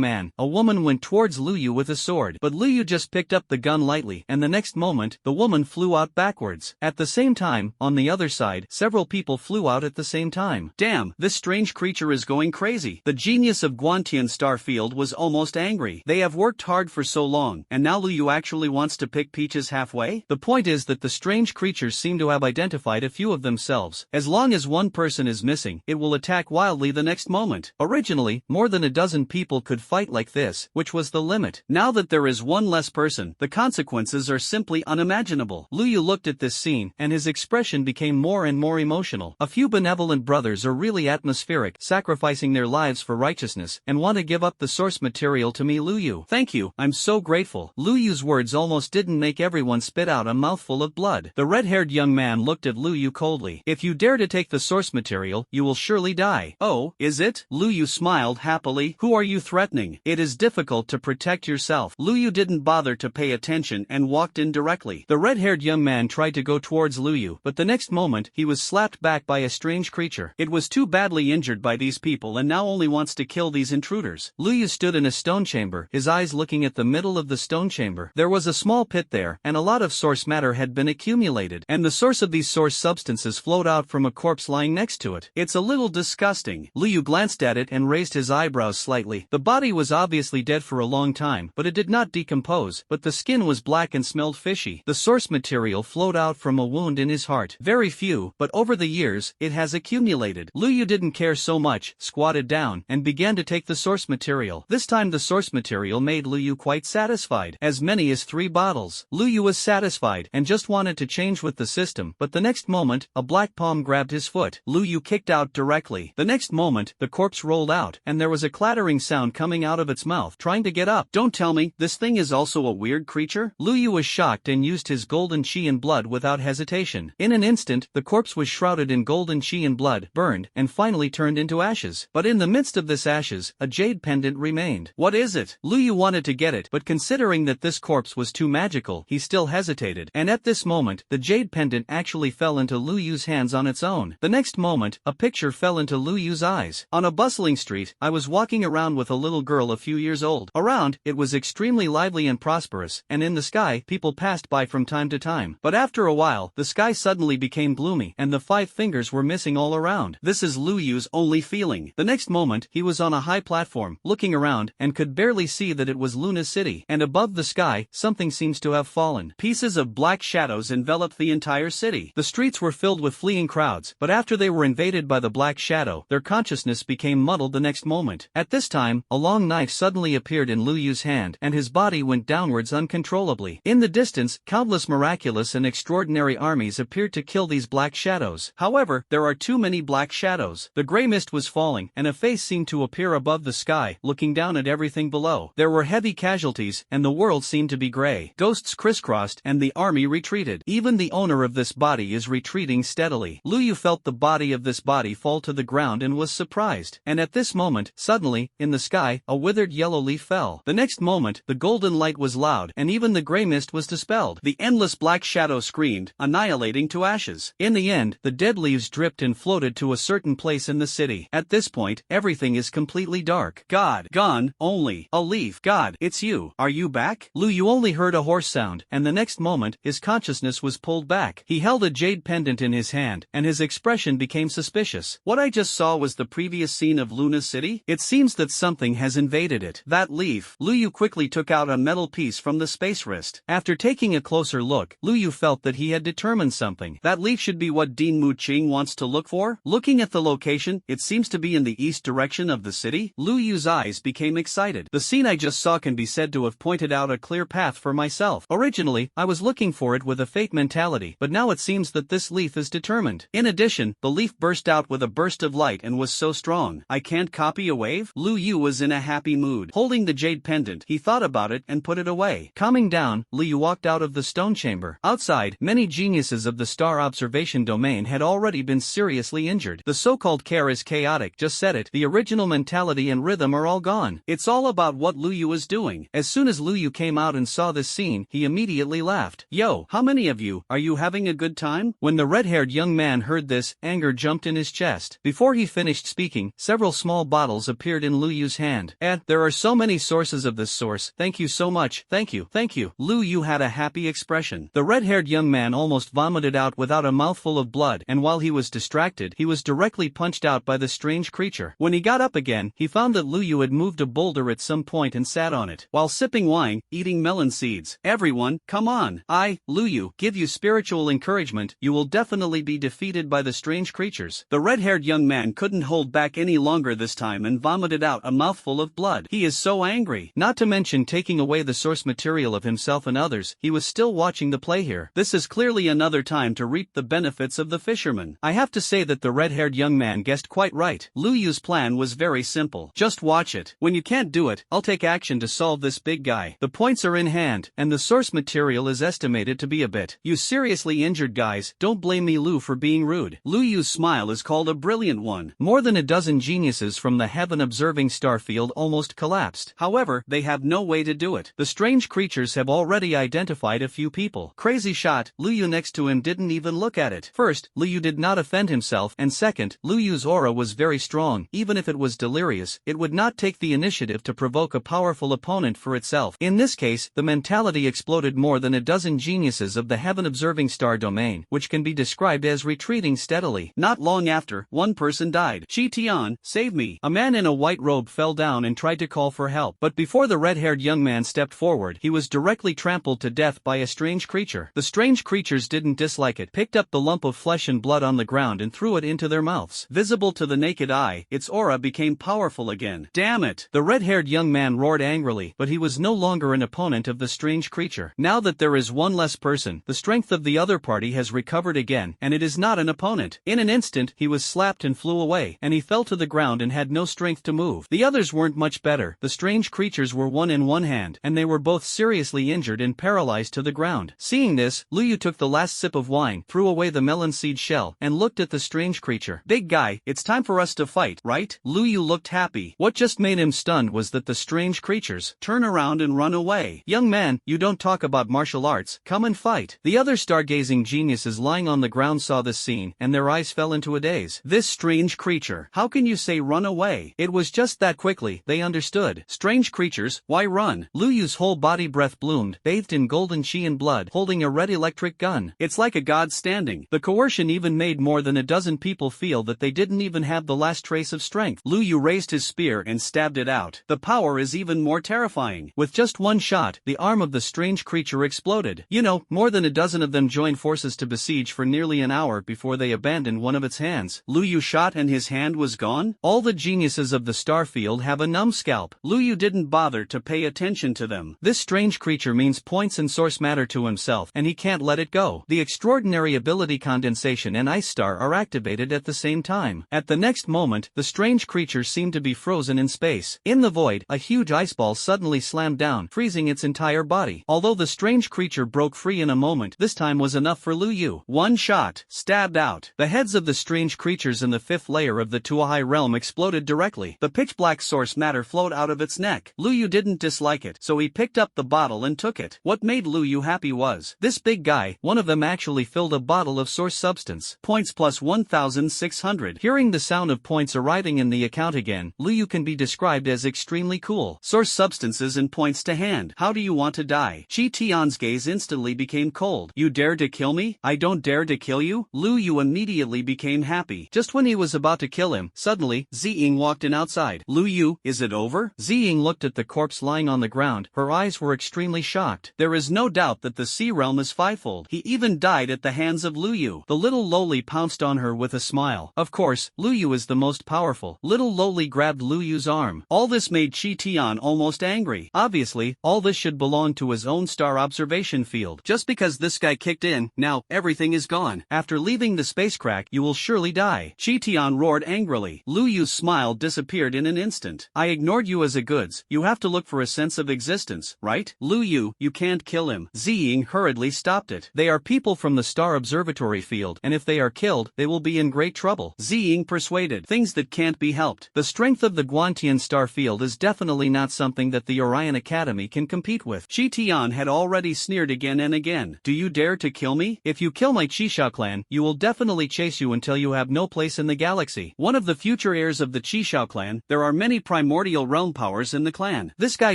man, a woman went towards Lu Yu with a sword. But Lu Yu just picked up the gun lightly, and the next moment, the woman flew out backwards. At the same time, on the other side, several people flew out at the same time. Damn, this strange creature is going crazy. The genius of Guantian Starfield was almost angry. They have worked hard for so long, and now Lu Yu actually wants to pick peaches halfway? The point is that the strange creatures seem to have identified a few of themselves. As long as one person is missing, it will attack wildly the next moment. Originally, more than a dozen people could fight like this, which was the limit. Now that there is one less person, the consequences are simply unimaginable. Lu Yu looked at this scene, and his expression became more and more emotional. A few benevolent brothers are really atmospheric, sacrificing their lives for righteousness, and want to give up the source material to me. Lu Yu. Thank you, I'm so grateful. Lu Yu's words almost didn't make everyone spit out a mouthful of blood. The red-haired young man looked at Lu Yu coldly. If you dare to take the source material, you will surely die. Oh, is it? Lu Yu smiled happily. Who are you threatening? It is difficult to protect yourself. Lu Yu didn't bother to pay attention and walked in directly. The red-haired young man tried to go towards Lu Yu, but the next moment, he was slapped back by a strange creature. It was too badly injured by these people and now only wants to kill these intruders. Lu Yu stood in a stone chamber, his eyes looking at the middle of the stone chamber. There was a small pit there, and a lot of source matter had been accumulated, and the source of these source substances flowed out from a corpse lying next to it. It's a little disgusting. Lu Yu glanced at it and raised his eyebrows slightly. The body was obviously dead for a long time, but it did not decompose, but the skin was black and smelled fishy. The source material flowed out from a wound in his heart. Very few, but over the years, it has accumulated. Lu Yu didn't care so much, squatted down, and began to take the source material. material. This time the source material made Lu Yu quite satisfied. As many as 3 bottles. Lu Yu was satisfied and just wanted to change with the system, but the next moment, a black palm grabbed his foot. Lu Yu kicked out directly. The next moment, the corpse rolled out, and there was a clattering sound coming out of its mouth, trying to get up. Don't tell me, this thing is also a weird creature? Lu Yu was shocked and used his golden chi and blood without hesitation. In an instant, the corpse was shrouded in golden chi and blood, burned, and finally turned into ashes. But in the midst of this ashes, a jade pendant remained. What is it? Lu Yu wanted to get it, but considering that this corpse was too magical, he still hesitated. And at this moment, the jade pendant actually fell into Lu Yu's hands on its own. The next moment, a picture fell into Lu Yu's eyes. On a bustling street, I was walking around with a little girl a few years old. Around, it was extremely lively and prosperous, and in the sky, people passed by from time to time. But after a while, the sky suddenly became gloomy, and the 5 fingers were missing all around. This is Lu Yu's only feeling. The next moment, he was on a high platform, looking around, and could barely see that it was Luna's city. And above the sky, something seems to have fallen. Pieces of black shadows enveloped the entire city. The streets were filled with fleeing crowds, but after they were invaded by the black shadow, their consciousness became muddled the next moment. At this time, a long knife suddenly appeared in Lu Yu's hand, and his body went downwards uncontrollably. In the distance, countless miraculous and extraordinary armies appeared to kill these black shadows. However, there are too many black shadows. The gray mist was falling, and a face seemed to appear above the sky, looking down at everything below. There were heavy casualties, and the world seemed to be gray. Ghosts crisscrossed, and the army retreated. Even the owner of this body is retreating steadily. Lu Yu felt the body of this body fall to the ground and was surprised. And at this moment, suddenly, in the sky, a withered yellow leaf fell. The next moment, the golden light was loud, and even the gray mist was dispelled. The endless black shadow screamed, annihilating to ashes. In the end, the dead leaves dripped and floated to a certain place in the city. At this point, everything is completely dark. God, gone, only a leaf. God, it's you. Are you back? Lu Yu only heard a hoarse sound, and the next moment, his consciousness was pulled back. He held a jade pendant in his hand, and his expression became suspicious. What I just saw was the previous scene of Luna's city? It seems that something has invaded it. That leaf. Lu Yu quickly took out a metal piece from the space wrist. After taking a closer look, Lu Yu felt that he had determined something. That leaf should be what Dean Mu Qing wants to look for. Looking at the location, it seems to be in the east direction of the city. Lu Yu's eyes became excited. The scene I just saw can be said to have pointed out a clear path for myself. Originally, I was looking for it with a fate mentality, but now it seems that this leaf is determined. In addition, the leaf burst out with a burst of light and was so strong. I can't copy a wave? Lu Yu was in a happy mood. Holding the jade pendant, he thought about it and put it away. Calming down, Lu Yu walked out of the stone chamber. Outside, many geniuses of the star observation domain had already been seriously injured. The so-called care is chaotic, just said it. The original mentality and rhythm are all gone. It's all about what Lu Yu is doing. As soon as Lu Yu came out and saw this scene, he immediately laughed. Yo, how many of you, are you having a good time? When the red-haired young man heard this, anger jumped in his chest. Before he finished speaking, several small bottles appeared in Lu Yu's hand. There are so many sources of this source. Thank you so much. Thank you. Thank you. Lu Yu had a happy expression. The red-haired young man almost vomited out without a mouthful of blood, and while he was distracted, he was directly punched out by the strange creature. When he got up again, he found that Lu Yu had moved a boulder at some point and sat on it, while sipping wine, eating melon seeds. Everyone, come on. Lu Yu, give you spiritual encouragement. You will definitely be defeated by the strange creatures. The red-haired young man couldn't hold back any longer this time and vomited out a mouthful of blood. He is so angry. Not to mention taking away the source material of himself and others, he was still watching the play here. This is clearly another time to reap the benefits of the fisherman. I have to say that the red-haired young man guessed quite right. Lu Yu's plan was very simple. Just watch it. When you can't do it, I'll take action to solve this big guy. The points are in hand, and the source material is estimated to be a bit. You seriously injured guys, don't blame me Lu for being rude. Lu Yu's smile is called a brilliant one. More than a dozen geniuses from the heaven-observing star field almost collapsed. However, they have no way to do it. The strange creatures have already identified a few people. Crazy shot, Lu Yu next to him didn't even look at it. First, Lu Yu did not offend himself, and second, Lu Yu's aura was very strong. Even if it was delirious, it would not take the initiative to provoke a powerful opponent for itself. In this case, the mentality exploded more than a dozen geniuses of the heaven-observing star domain, which can be described as retreating steadily. Not long after, one person died. Chi Tian, save me. A man in a white robe fell down and tried to call for help, but before the red-haired young man stepped forward, he was directly trampled to death by a strange creature. The strange creatures didn't dislike it, picked up the lump of flesh and blood on the ground and threw it into their mouths. Visible to the naked eye, its aura became powerful again. Damn it! it! The red-haired young man roared angrily, but he was no longer an opponent of the strange creature. Now that there is one less person, the strength of the other party has recovered again, and it is not an opponent. In an instant, he was slapped and flew away, and he fell to the ground and had no strength to move. The others weren't much better. The strange creatures were one in one hand, and they were both seriously injured and paralyzed to the ground. Seeing this, Lu Yu took the last sip of wine, threw away the melon seed shell, and looked at the strange creature. Big guy, it's time for us to fight, right? Lu Yu looked happy. What just made him stunned was that the strange creatures turn around and run away. Young man, you don't talk about martial arts, come and fight. The other stargazing geniuses lying on the ground saw this scene, and their eyes fell into a daze. This strange creature, how can you say run away? It was just that quickly, they understood. Strange creatures, why run? Lu Yu's whole body breath bloomed, bathed in golden chi and blood, holding a red electric gun. It's like a god standing. The coercion even made more than a dozen people feel that they didn't even have the last trace of strength. Lu Yu raised his spear and stabbed it out. The power is even more terrifying. With just one shot, the arm of the strange creature exploded. You know, more than a dozen of them joined forces to besiege for nearly an hour before they abandoned one of its hands. Lu Yu shot and his hand was gone? All the geniuses of the star field have a numbscalp. Lu Yu didn't bother to pay attention to them. This strange creature means points and source matter to himself, and he can't let it go. The extraordinary ability condensation and ice star are activated at the same time. At the next moment, the strange creature seemed to be frozen in space. In the void, a huge ice ball suddenly slammed down, freezing its entire body. Although the strange creature broke free in a moment, this time was enough for Lu Yu. One shot, stabbed out. The heads of the strange creatures in the fifth layer of the Tuahai realm exploded directly. The pitch-black source matter flowed out of its neck. Lu Yu didn't dislike it, so he picked up the bottle and took it. What made Lu Yu happy was, this big guy, one of them actually filled a bottle of source substance. Points plus 1,600. Hearing the sound of points arriving in the account again, Lu Yu can be described as extremely cool. Source substances and points to hand. How do you want to die? Chi Tian's gaze instantly became cold. You dare to kill me? I don't dare to kill you? Lu Yu immediately became happy. Just when he was about to kill him, suddenly, Ziying walked in outside. Lu Yu, is it over? Ziying looked at the corpse lying on the ground. Her eyes were extremely shocked. There is no doubt that the sea realm is fivefold. He even died at the hands of Lu Yu. The little lowly pounced on her with a smile. Of course, Lu Yu is the most powerful. Little lowly grabbed Lu Yu's arm. All this made Chi Tian almost angry. Obviously, all this should belong to his own star observation field. Just because this guy kicked in, now, everything is gone. After leaving the spacecraft, you will surely die. Chi Tian roared angrily. Lu Yu's smile disappeared in an instant. I ignored you as a goods. You have to look for a sense of existence, right? Lu Yu, you can't kill him. Ziying hurriedly stopped it. They are people from the star observatory field, and if they are killed, they will be in great trouble. Ziying persuaded. Things that can't be helped. The strength of the Guantian star field is definitely not something that the Orion Academy can compete with. Chi Tian had already sneered again and again. Do you dare to kill me? If you kill my Qixia clan, you will definitely chase you until you have no place in the galaxy. One of the future heirs of the Qixia clan, there are many primordial realm powers in the clan. This guy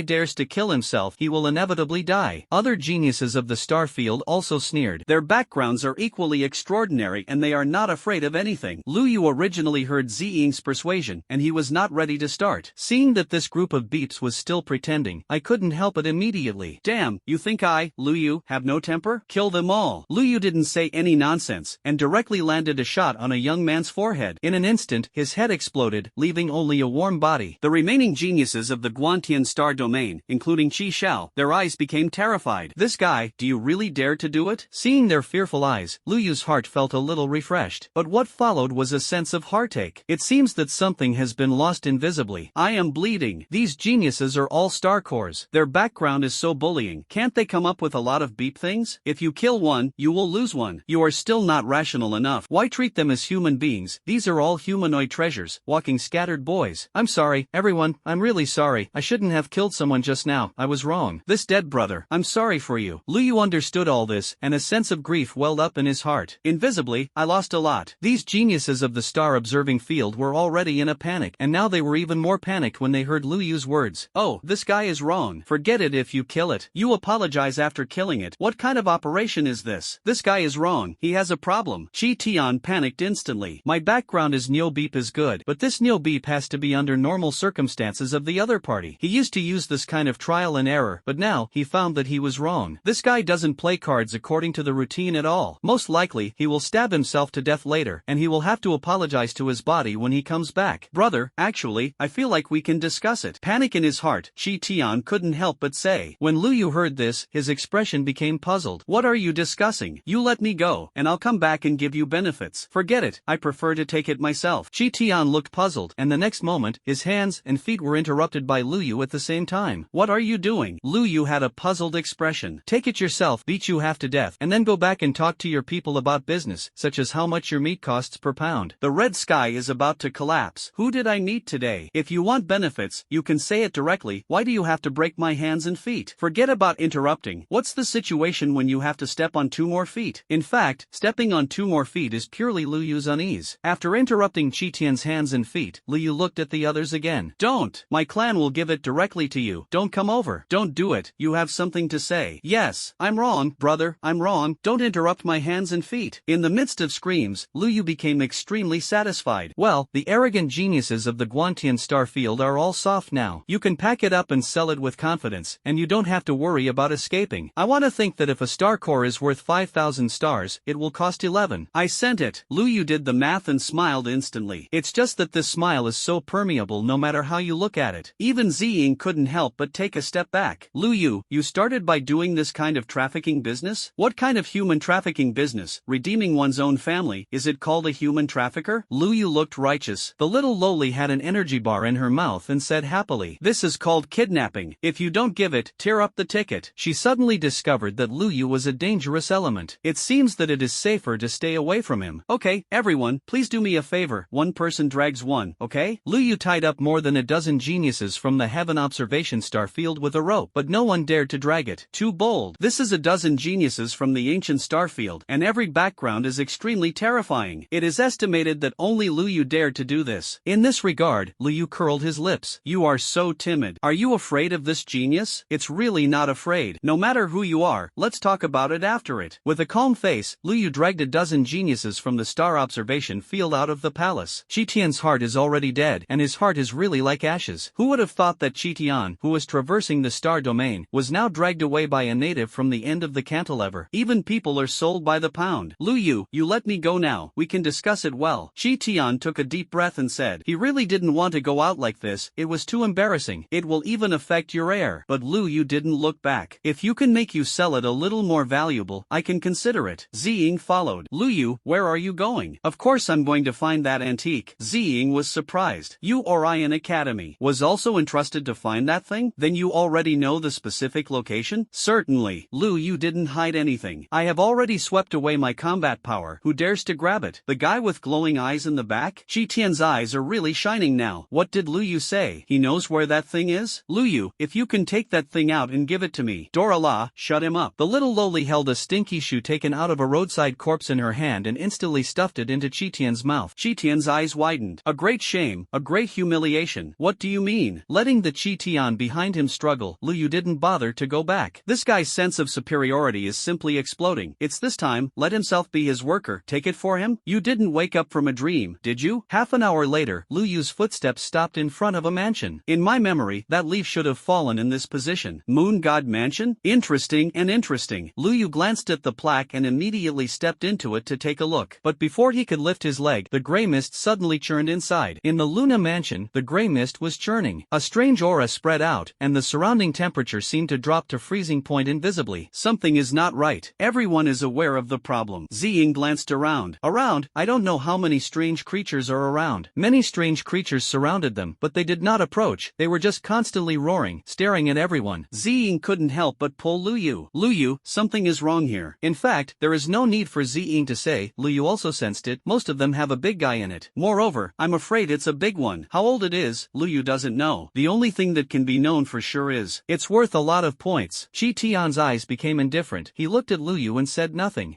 dares to kill himself, he will inevitably die. Other geniuses of the star field also sneered. Their backgrounds are equally extraordinary and they are not afraid of anything. Lu Yu originally heard Ziying's persuasion, and he was not ready to start. Seeing that this group of beeps was still pretending, I couldn't help it immediately. Damn, you think I, Lu Yu, have no temper? Kill them all. Lu Yu didn't say any nonsense, and directly landed a shot on a young man's forehead. In an instant, his head exploded, leaving only a warm body. The remaining geniuses of the Guantian star domain, including Qi Xiao, their eyes became terrified. This guy, do you really dare to do it? Seeing their fearful eyes, Lu Yu's heart felt a little refreshed. But what followed was a sense of heartache. It seems that something has been lost invisibly. I am bleeding. These geniuses are all star cores. Their background is so bullying. Can't they come up with a lot of beep things? If you kill one, you will lose one. You are still not rational enough. Why treat them as human beings? These are all humanoid treasures, walking scattered boys. I'm sorry, everyone, I'm really sorry. I shouldn't have killed someone just now. I was wrong. This dead brother, I'm sorry for you. Lu Yu understood all this, and a sense of grief welled up in his heart. Invisibly, I lost a lot. These geniuses of the star observing field were already in a panic, and now they were even more panicked when they heard Lu Yu's words. Oh, this guy is wrong. Forget it if you kill it. You apologize after killing it. What kind of operation is this? This guy is wrong. He has a problem. Chi Tian panicked instantly. My background is Neo Beep is good, but this Neo Beep has to be under normal circumstances of the other party. He used to use this kind of trial and error, but now, he found that he was wrong. This guy doesn't play cards according to the routine at all. Most likely, he will stab himself to death later, and he will have to apologize to his body when he comes back. Brother, actually, I feel like like we can discuss it. Panic in his heart, Chi Tian couldn't help but say. When Lu Yu heard this, his expression became puzzled. What are you discussing? You let me go, and I'll come back and give you benefits. Forget it, I prefer to take it myself. Chi Tian looked puzzled, and the next moment, his hands and feet were interrupted by Lu Yu at the same time. What are you doing? Lu Yu had a puzzled expression. Take it yourself, beat you half to death, and then go back and talk to your people about business, such as how much your meat costs per pound. The red sky is about to collapse. Who did I meet today? If you want benefits, you can say it directly. Why do you have to break my hands and feet? Forget about interrupting. What's the situation when you have to step on 2 more feet? In fact, stepping on 2 more feet is purely Lu Yu's unease. After interrupting Chi Tian's hands and feet, Lu Yu looked at the others again. Don't! My clan will give it directly to you. Don't come over. Don't do it. You have something to say. Yes, I'm wrong, brother, I'm wrong. Don't interrupt my hands and feet. In the midst of screams, Lu Yu became extremely satisfied. Well, the arrogant geniuses of the Guantian star field are all soft now. You can pack it up and sell it with confidence, and you don't have to worry about escaping. I want to think that if a star core is worth 5,000 stars, it will cost 11. I sent it. Lu Yu did the math and smiled instantly. It's just that this smile is so permeable no matter how you look at it. Even Ziying couldn't help but take a step back. Lu Yu, you started by doing this kind of trafficking business? What kind of human trafficking business? Redeeming one's own family, is it called a human trafficker? Lu Yu looked righteous. The little lowly had an energy bar in her mouth and said happily, this is called kidnapping. If you don't give it, tear up the ticket. She suddenly discovered that Lu Yu was a dangerous element. It seems that it is safer to stay away from him. Okay, everyone, please do me a favor. One person drags one, okay? Lu Yu tied up more than a dozen geniuses from the Heaven Observation Star Field with a rope, but no one dared to drag it. Too bold. This is a dozen geniuses from the ancient star field, and every background is extremely terrifying. It is estimated that only Lu Yu dared to do this. In this regard, Lu Yu curled his lips. You are so timid. Are you afraid of this genius? It's really not afraid. No matter who you are, let's talk about it after it. With a calm face, Lu Yu dragged a dozen geniuses from the star observation field out of the palace. Chi Tian's heart is already dead, and his heart is really like ashes. Who would have thought that Chi Tian, who was traversing the star domain, was now dragged away by a native from the end of the cantilever? Even people are sold by the pound. Lu Yu, you let me go now. We can discuss it well. Chi Tian took a deep breath and said, he really didn't want to go out like this. It was too embarrassing. It will even affect your heir. But Lu Yu didn't look back. If you can make you sell it a little more valuable, I can consider it. Ziying followed. Lu Yu, where are you going? Of course I'm going to find that antique. Ziying was surprised. You Orion Academy was also entrusted to find that thing? Then you already know the specific location? Certainly. Lu Yu didn't hide anything. I have already swept away my combat power. Who dares to grab it? The guy with glowing eyes in the back? Chi Tian's eyes are really shining now. What did Lu Yu say? He knows where that thing is? Lu Yu, if you can take that thing out and give it to me. Dora La, shut him up. The little lowly held a stinky shoe taken out of a roadside corpse in her hand and instantly stuffed it into Chi Tian's mouth. Chi Tian's eyes widened. A great shame, a great humiliation. What do you mean? Letting the Chi Tian behind him struggle, Lu Yu didn't bother to go back. This guy's sense of superiority is simply exploding. It's this time, let himself be his worker. Take it for him? You didn't wake up from a dream, did you? Half an hour later, Lu Yu's footsteps stopped in front of a mansion. In my memory, that leaf should have fallen in this position. Moon God Mansion? Interesting and interesting. Lu Yu glanced at the plaque and immediately stepped into it to take a look. But before he could lift his leg, the gray mist suddenly churned inside. In the Luna Mansion, the gray mist was churning. A strange aura spread out, and the surrounding temperature seemed to drop to freezing point invisibly. Something is not right. Everyone is aware of the problem. Ziying glanced around. I don't know how many strange creatures are around. Many strange creatures surrounded them, but they did not approach. They were just constantly roaring, staring at everyone. Ziying couldn't help but pull Lu Yu. Lu Yu, something is wrong here. In fact, there is no need for Ziying to say. Lu Yu also sensed it. Most of them have a big guy in it. Moreover, I'm afraid it's a big one. How old it is, Lu Yu doesn't know. The only thing that can be known for sure is, it's worth a lot of points. Chi Tian's eyes became indifferent. He looked at Lu Yu and said nothing.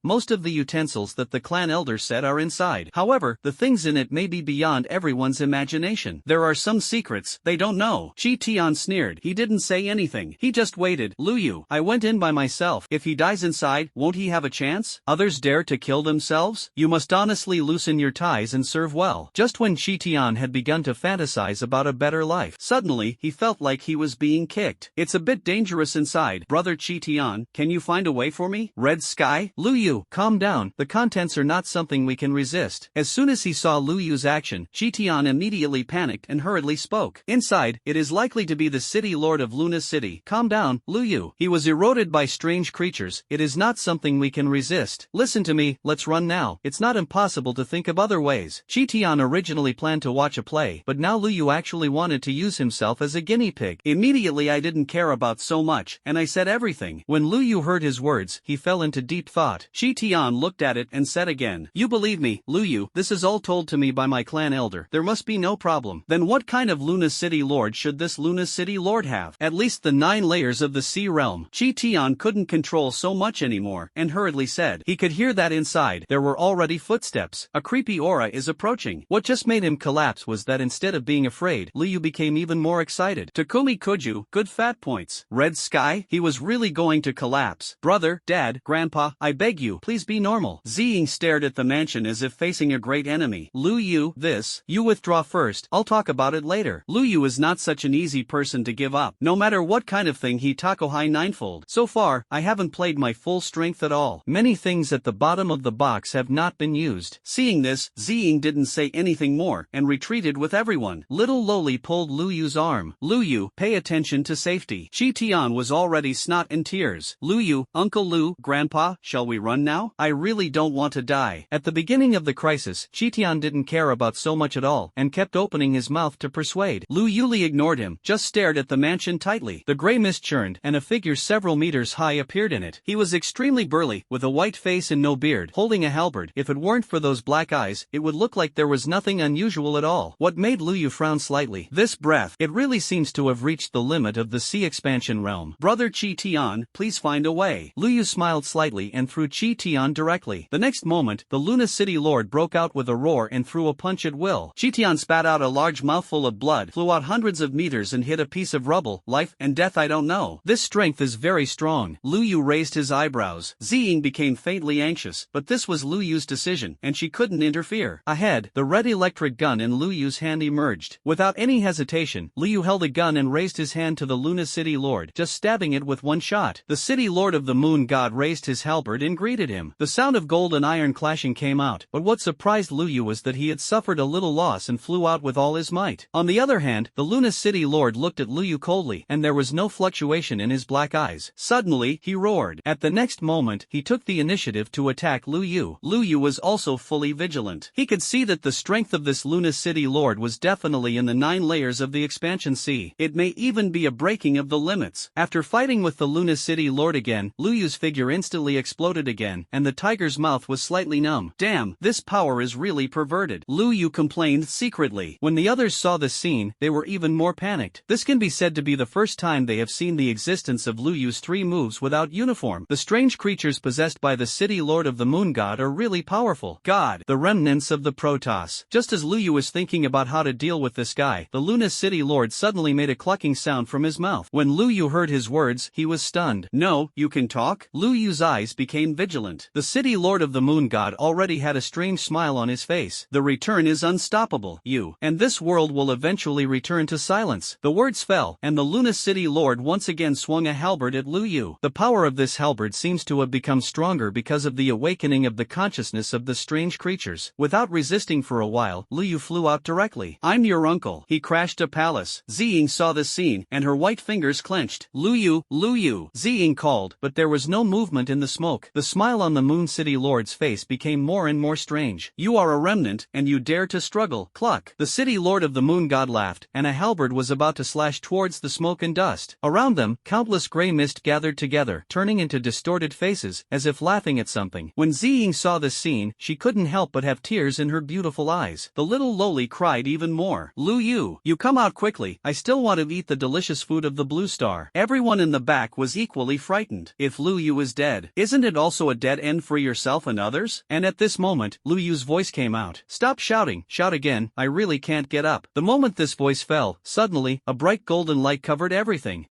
Most of the utensils that the clan elder said are inside. However, the things in it may be beyond everyone's imagination. There are some secrets they don't know. Chi Tian sneered. He didn't say anything. He just waited. Lu Yu, I went in by myself. If he dies inside, won't he have a chance? Others dare to kill themselves? You must honestly loosen your ties and serve well. Just when Chi Tian had begun to fantasize about a better life, suddenly he felt like he was being kicked. It's a bit dangerous inside. Brother Chi Tian, can you find a way for me? Red sky? Lu Yu, calm down. The contents are not something we can resist. As soon as he saw Lu Yu's action, Chi Tian immediately panicked panicked and hurriedly spoke. Inside, it is likely to be the city lord of Luna City. Calm down, Lu Yu. He was eroded by strange creatures. It is not something we can resist. Listen to me, let's run now. It's not impossible to think of other ways. Chi Tian originally planned to watch a play, but now Lu Yu actually wanted to use himself as a guinea pig. Immediately I didn't care about so much, and I said everything. When Lu Yu heard his words, he fell into deep thought. Chi Tian looked at it and said again, "You believe me, Lu Yu, this is all told to me by my clan elder. There must be no problem. Then what kind of Luna City Lord should this Luna City Lord have? At least the 9 layers of the sea realm." Chi Tian couldn't control so much anymore, and hurriedly said. He could hear that inside there were already footsteps. A creepy aura is approaching. What just made him collapse was that instead of being afraid, Lu Yu became even more excited. Takumi Kuju, good fat points. Red sky? He was really going to collapse. Brother, Dad, Grandpa, I beg you, please be normal. Ziying stared at the mansion as if facing a great enemy. Lu Yu, you withdraw first, I'll talk about it later. Lu Yu is not such an easy person to give up. No matter what kind of thing he takohai ninefold. So far, I haven't played my full strength at all. Many things at the bottom of the box have not been used. Seeing this, Ziying didn't say anything more, and retreated with everyone. Little Loli pulled Lu Yu's arm. Lu Yu, pay attention to safety. Chi Tian was already snot and tears. Lu Yu, Uncle Lu, Grandpa, shall we run now? I really don't want to die. At the beginning of the crisis, Chi Tian didn't care about so much at all, and kept opening his mouth to persuade. Lu Yuli ignored him, just stared at the mansion tightly. The gray mist churned, and a figure several meters high appeared in it. He was extremely burly, with a white face and no beard, holding a halberd. If it weren't for those black eyes, it would look like there was nothing unusual at all. What made Lu Yu frown slightly? This breath. It really seems to have reached the limit of the sea expansion realm. Brother Chi Tian, please find a way. Lu Yu smiled slightly and threw Chi Tian directly. The next moment, the Luna City Lord broke out with a roar and threw a punch at will. Chi Tian spat out a large mouthful of blood, flew out hundreds of meters and hit a piece of rubble. Life and death, I don't know. This strength is very strong. Lu Yu raised his eyebrows. Ziying became faintly anxious, but this was Lu Yu's decision, and she couldn't interfere. Ahead, the red electric gun in Lu Yu's hand emerged. Without any hesitation, Lu Yu held a gun and raised his hand to the Luna City Lord, just stabbing it with one shot. The City Lord of the Moon God raised his halberd and greeted him. The sound of gold and iron clashing came out, but what surprised Lu Yu was that he had suffered a little loss and flew out with all his might. On the other hand, the Luna City Lord looked at Lu Yu coldly, and there was no fluctuation in his black eyes. Suddenly, he roared. At the next moment, he took the initiative to attack Lu Yu. Lu Yu was also fully vigilant. He could see that the strength of this Luna City Lord was definitely in the 9 layers of the expansion sea. It may even be a breaking of the limits. After fighting with the Luna City Lord again, Lu Yu's figure instantly exploded again, and the tiger's mouth was slightly numb. Damn, this power is really perverted. Lu Yu complained secretly. When the others saw this scene, they were even more panicked. This can be said to be the first time they have seen the existence of Lu Yu's 3 moves without uniform. The strange creatures possessed by the City Lord of the Moon God are really powerful. God, the remnants of the Protoss. Just as Lu Yu was thinking about how to deal with this guy, the Luna City Lord suddenly made a clucking sound from his mouth. When Lu Yu heard his words, he was stunned. No, you can talk? Lu Yu's eyes became vigilant. The City Lord of the Moon God already had a strange smile on his face. The return is unstoppable. You and this world will eventually return to silence. The words fell, and the Luna City Lord once again swung a halberd at Lu Yu. The power of this halberd seems to have become stronger because of the awakening of the consciousness of the strange creatures. Without resisting for a while, Lu Yu flew out directly. I'm your uncle. He crashed a palace. Ziying saw this scene, and her white fingers clenched. Lu Yu, Ziying called, but there was no movement in the smoke. The smile on the Moon City Lord's face became more and more strange. You are a remnant, and you dare to struggle. Cluck. The City Lord of the Moon God laughed, and a halberd was about to slash towards the smoke and dust. Around them, countless gray mist gathered together, turning into distorted faces, as if laughing at something. When Ziying saw this scene, she couldn't help but have tears in her beautiful eyes. The little Loli cried even more. Lu Yu, you come out quickly. I still want to eat the delicious food of the Blue Star. Everyone in the back was equally frightened. If Lu Yu is dead, isn't it also a dead end for yourself and others? And at this moment, Lu Yu's voice came out. Stop shouting. Shout again. I really can't get up. The moment this voice fell, suddenly, a bright golden light covered everything.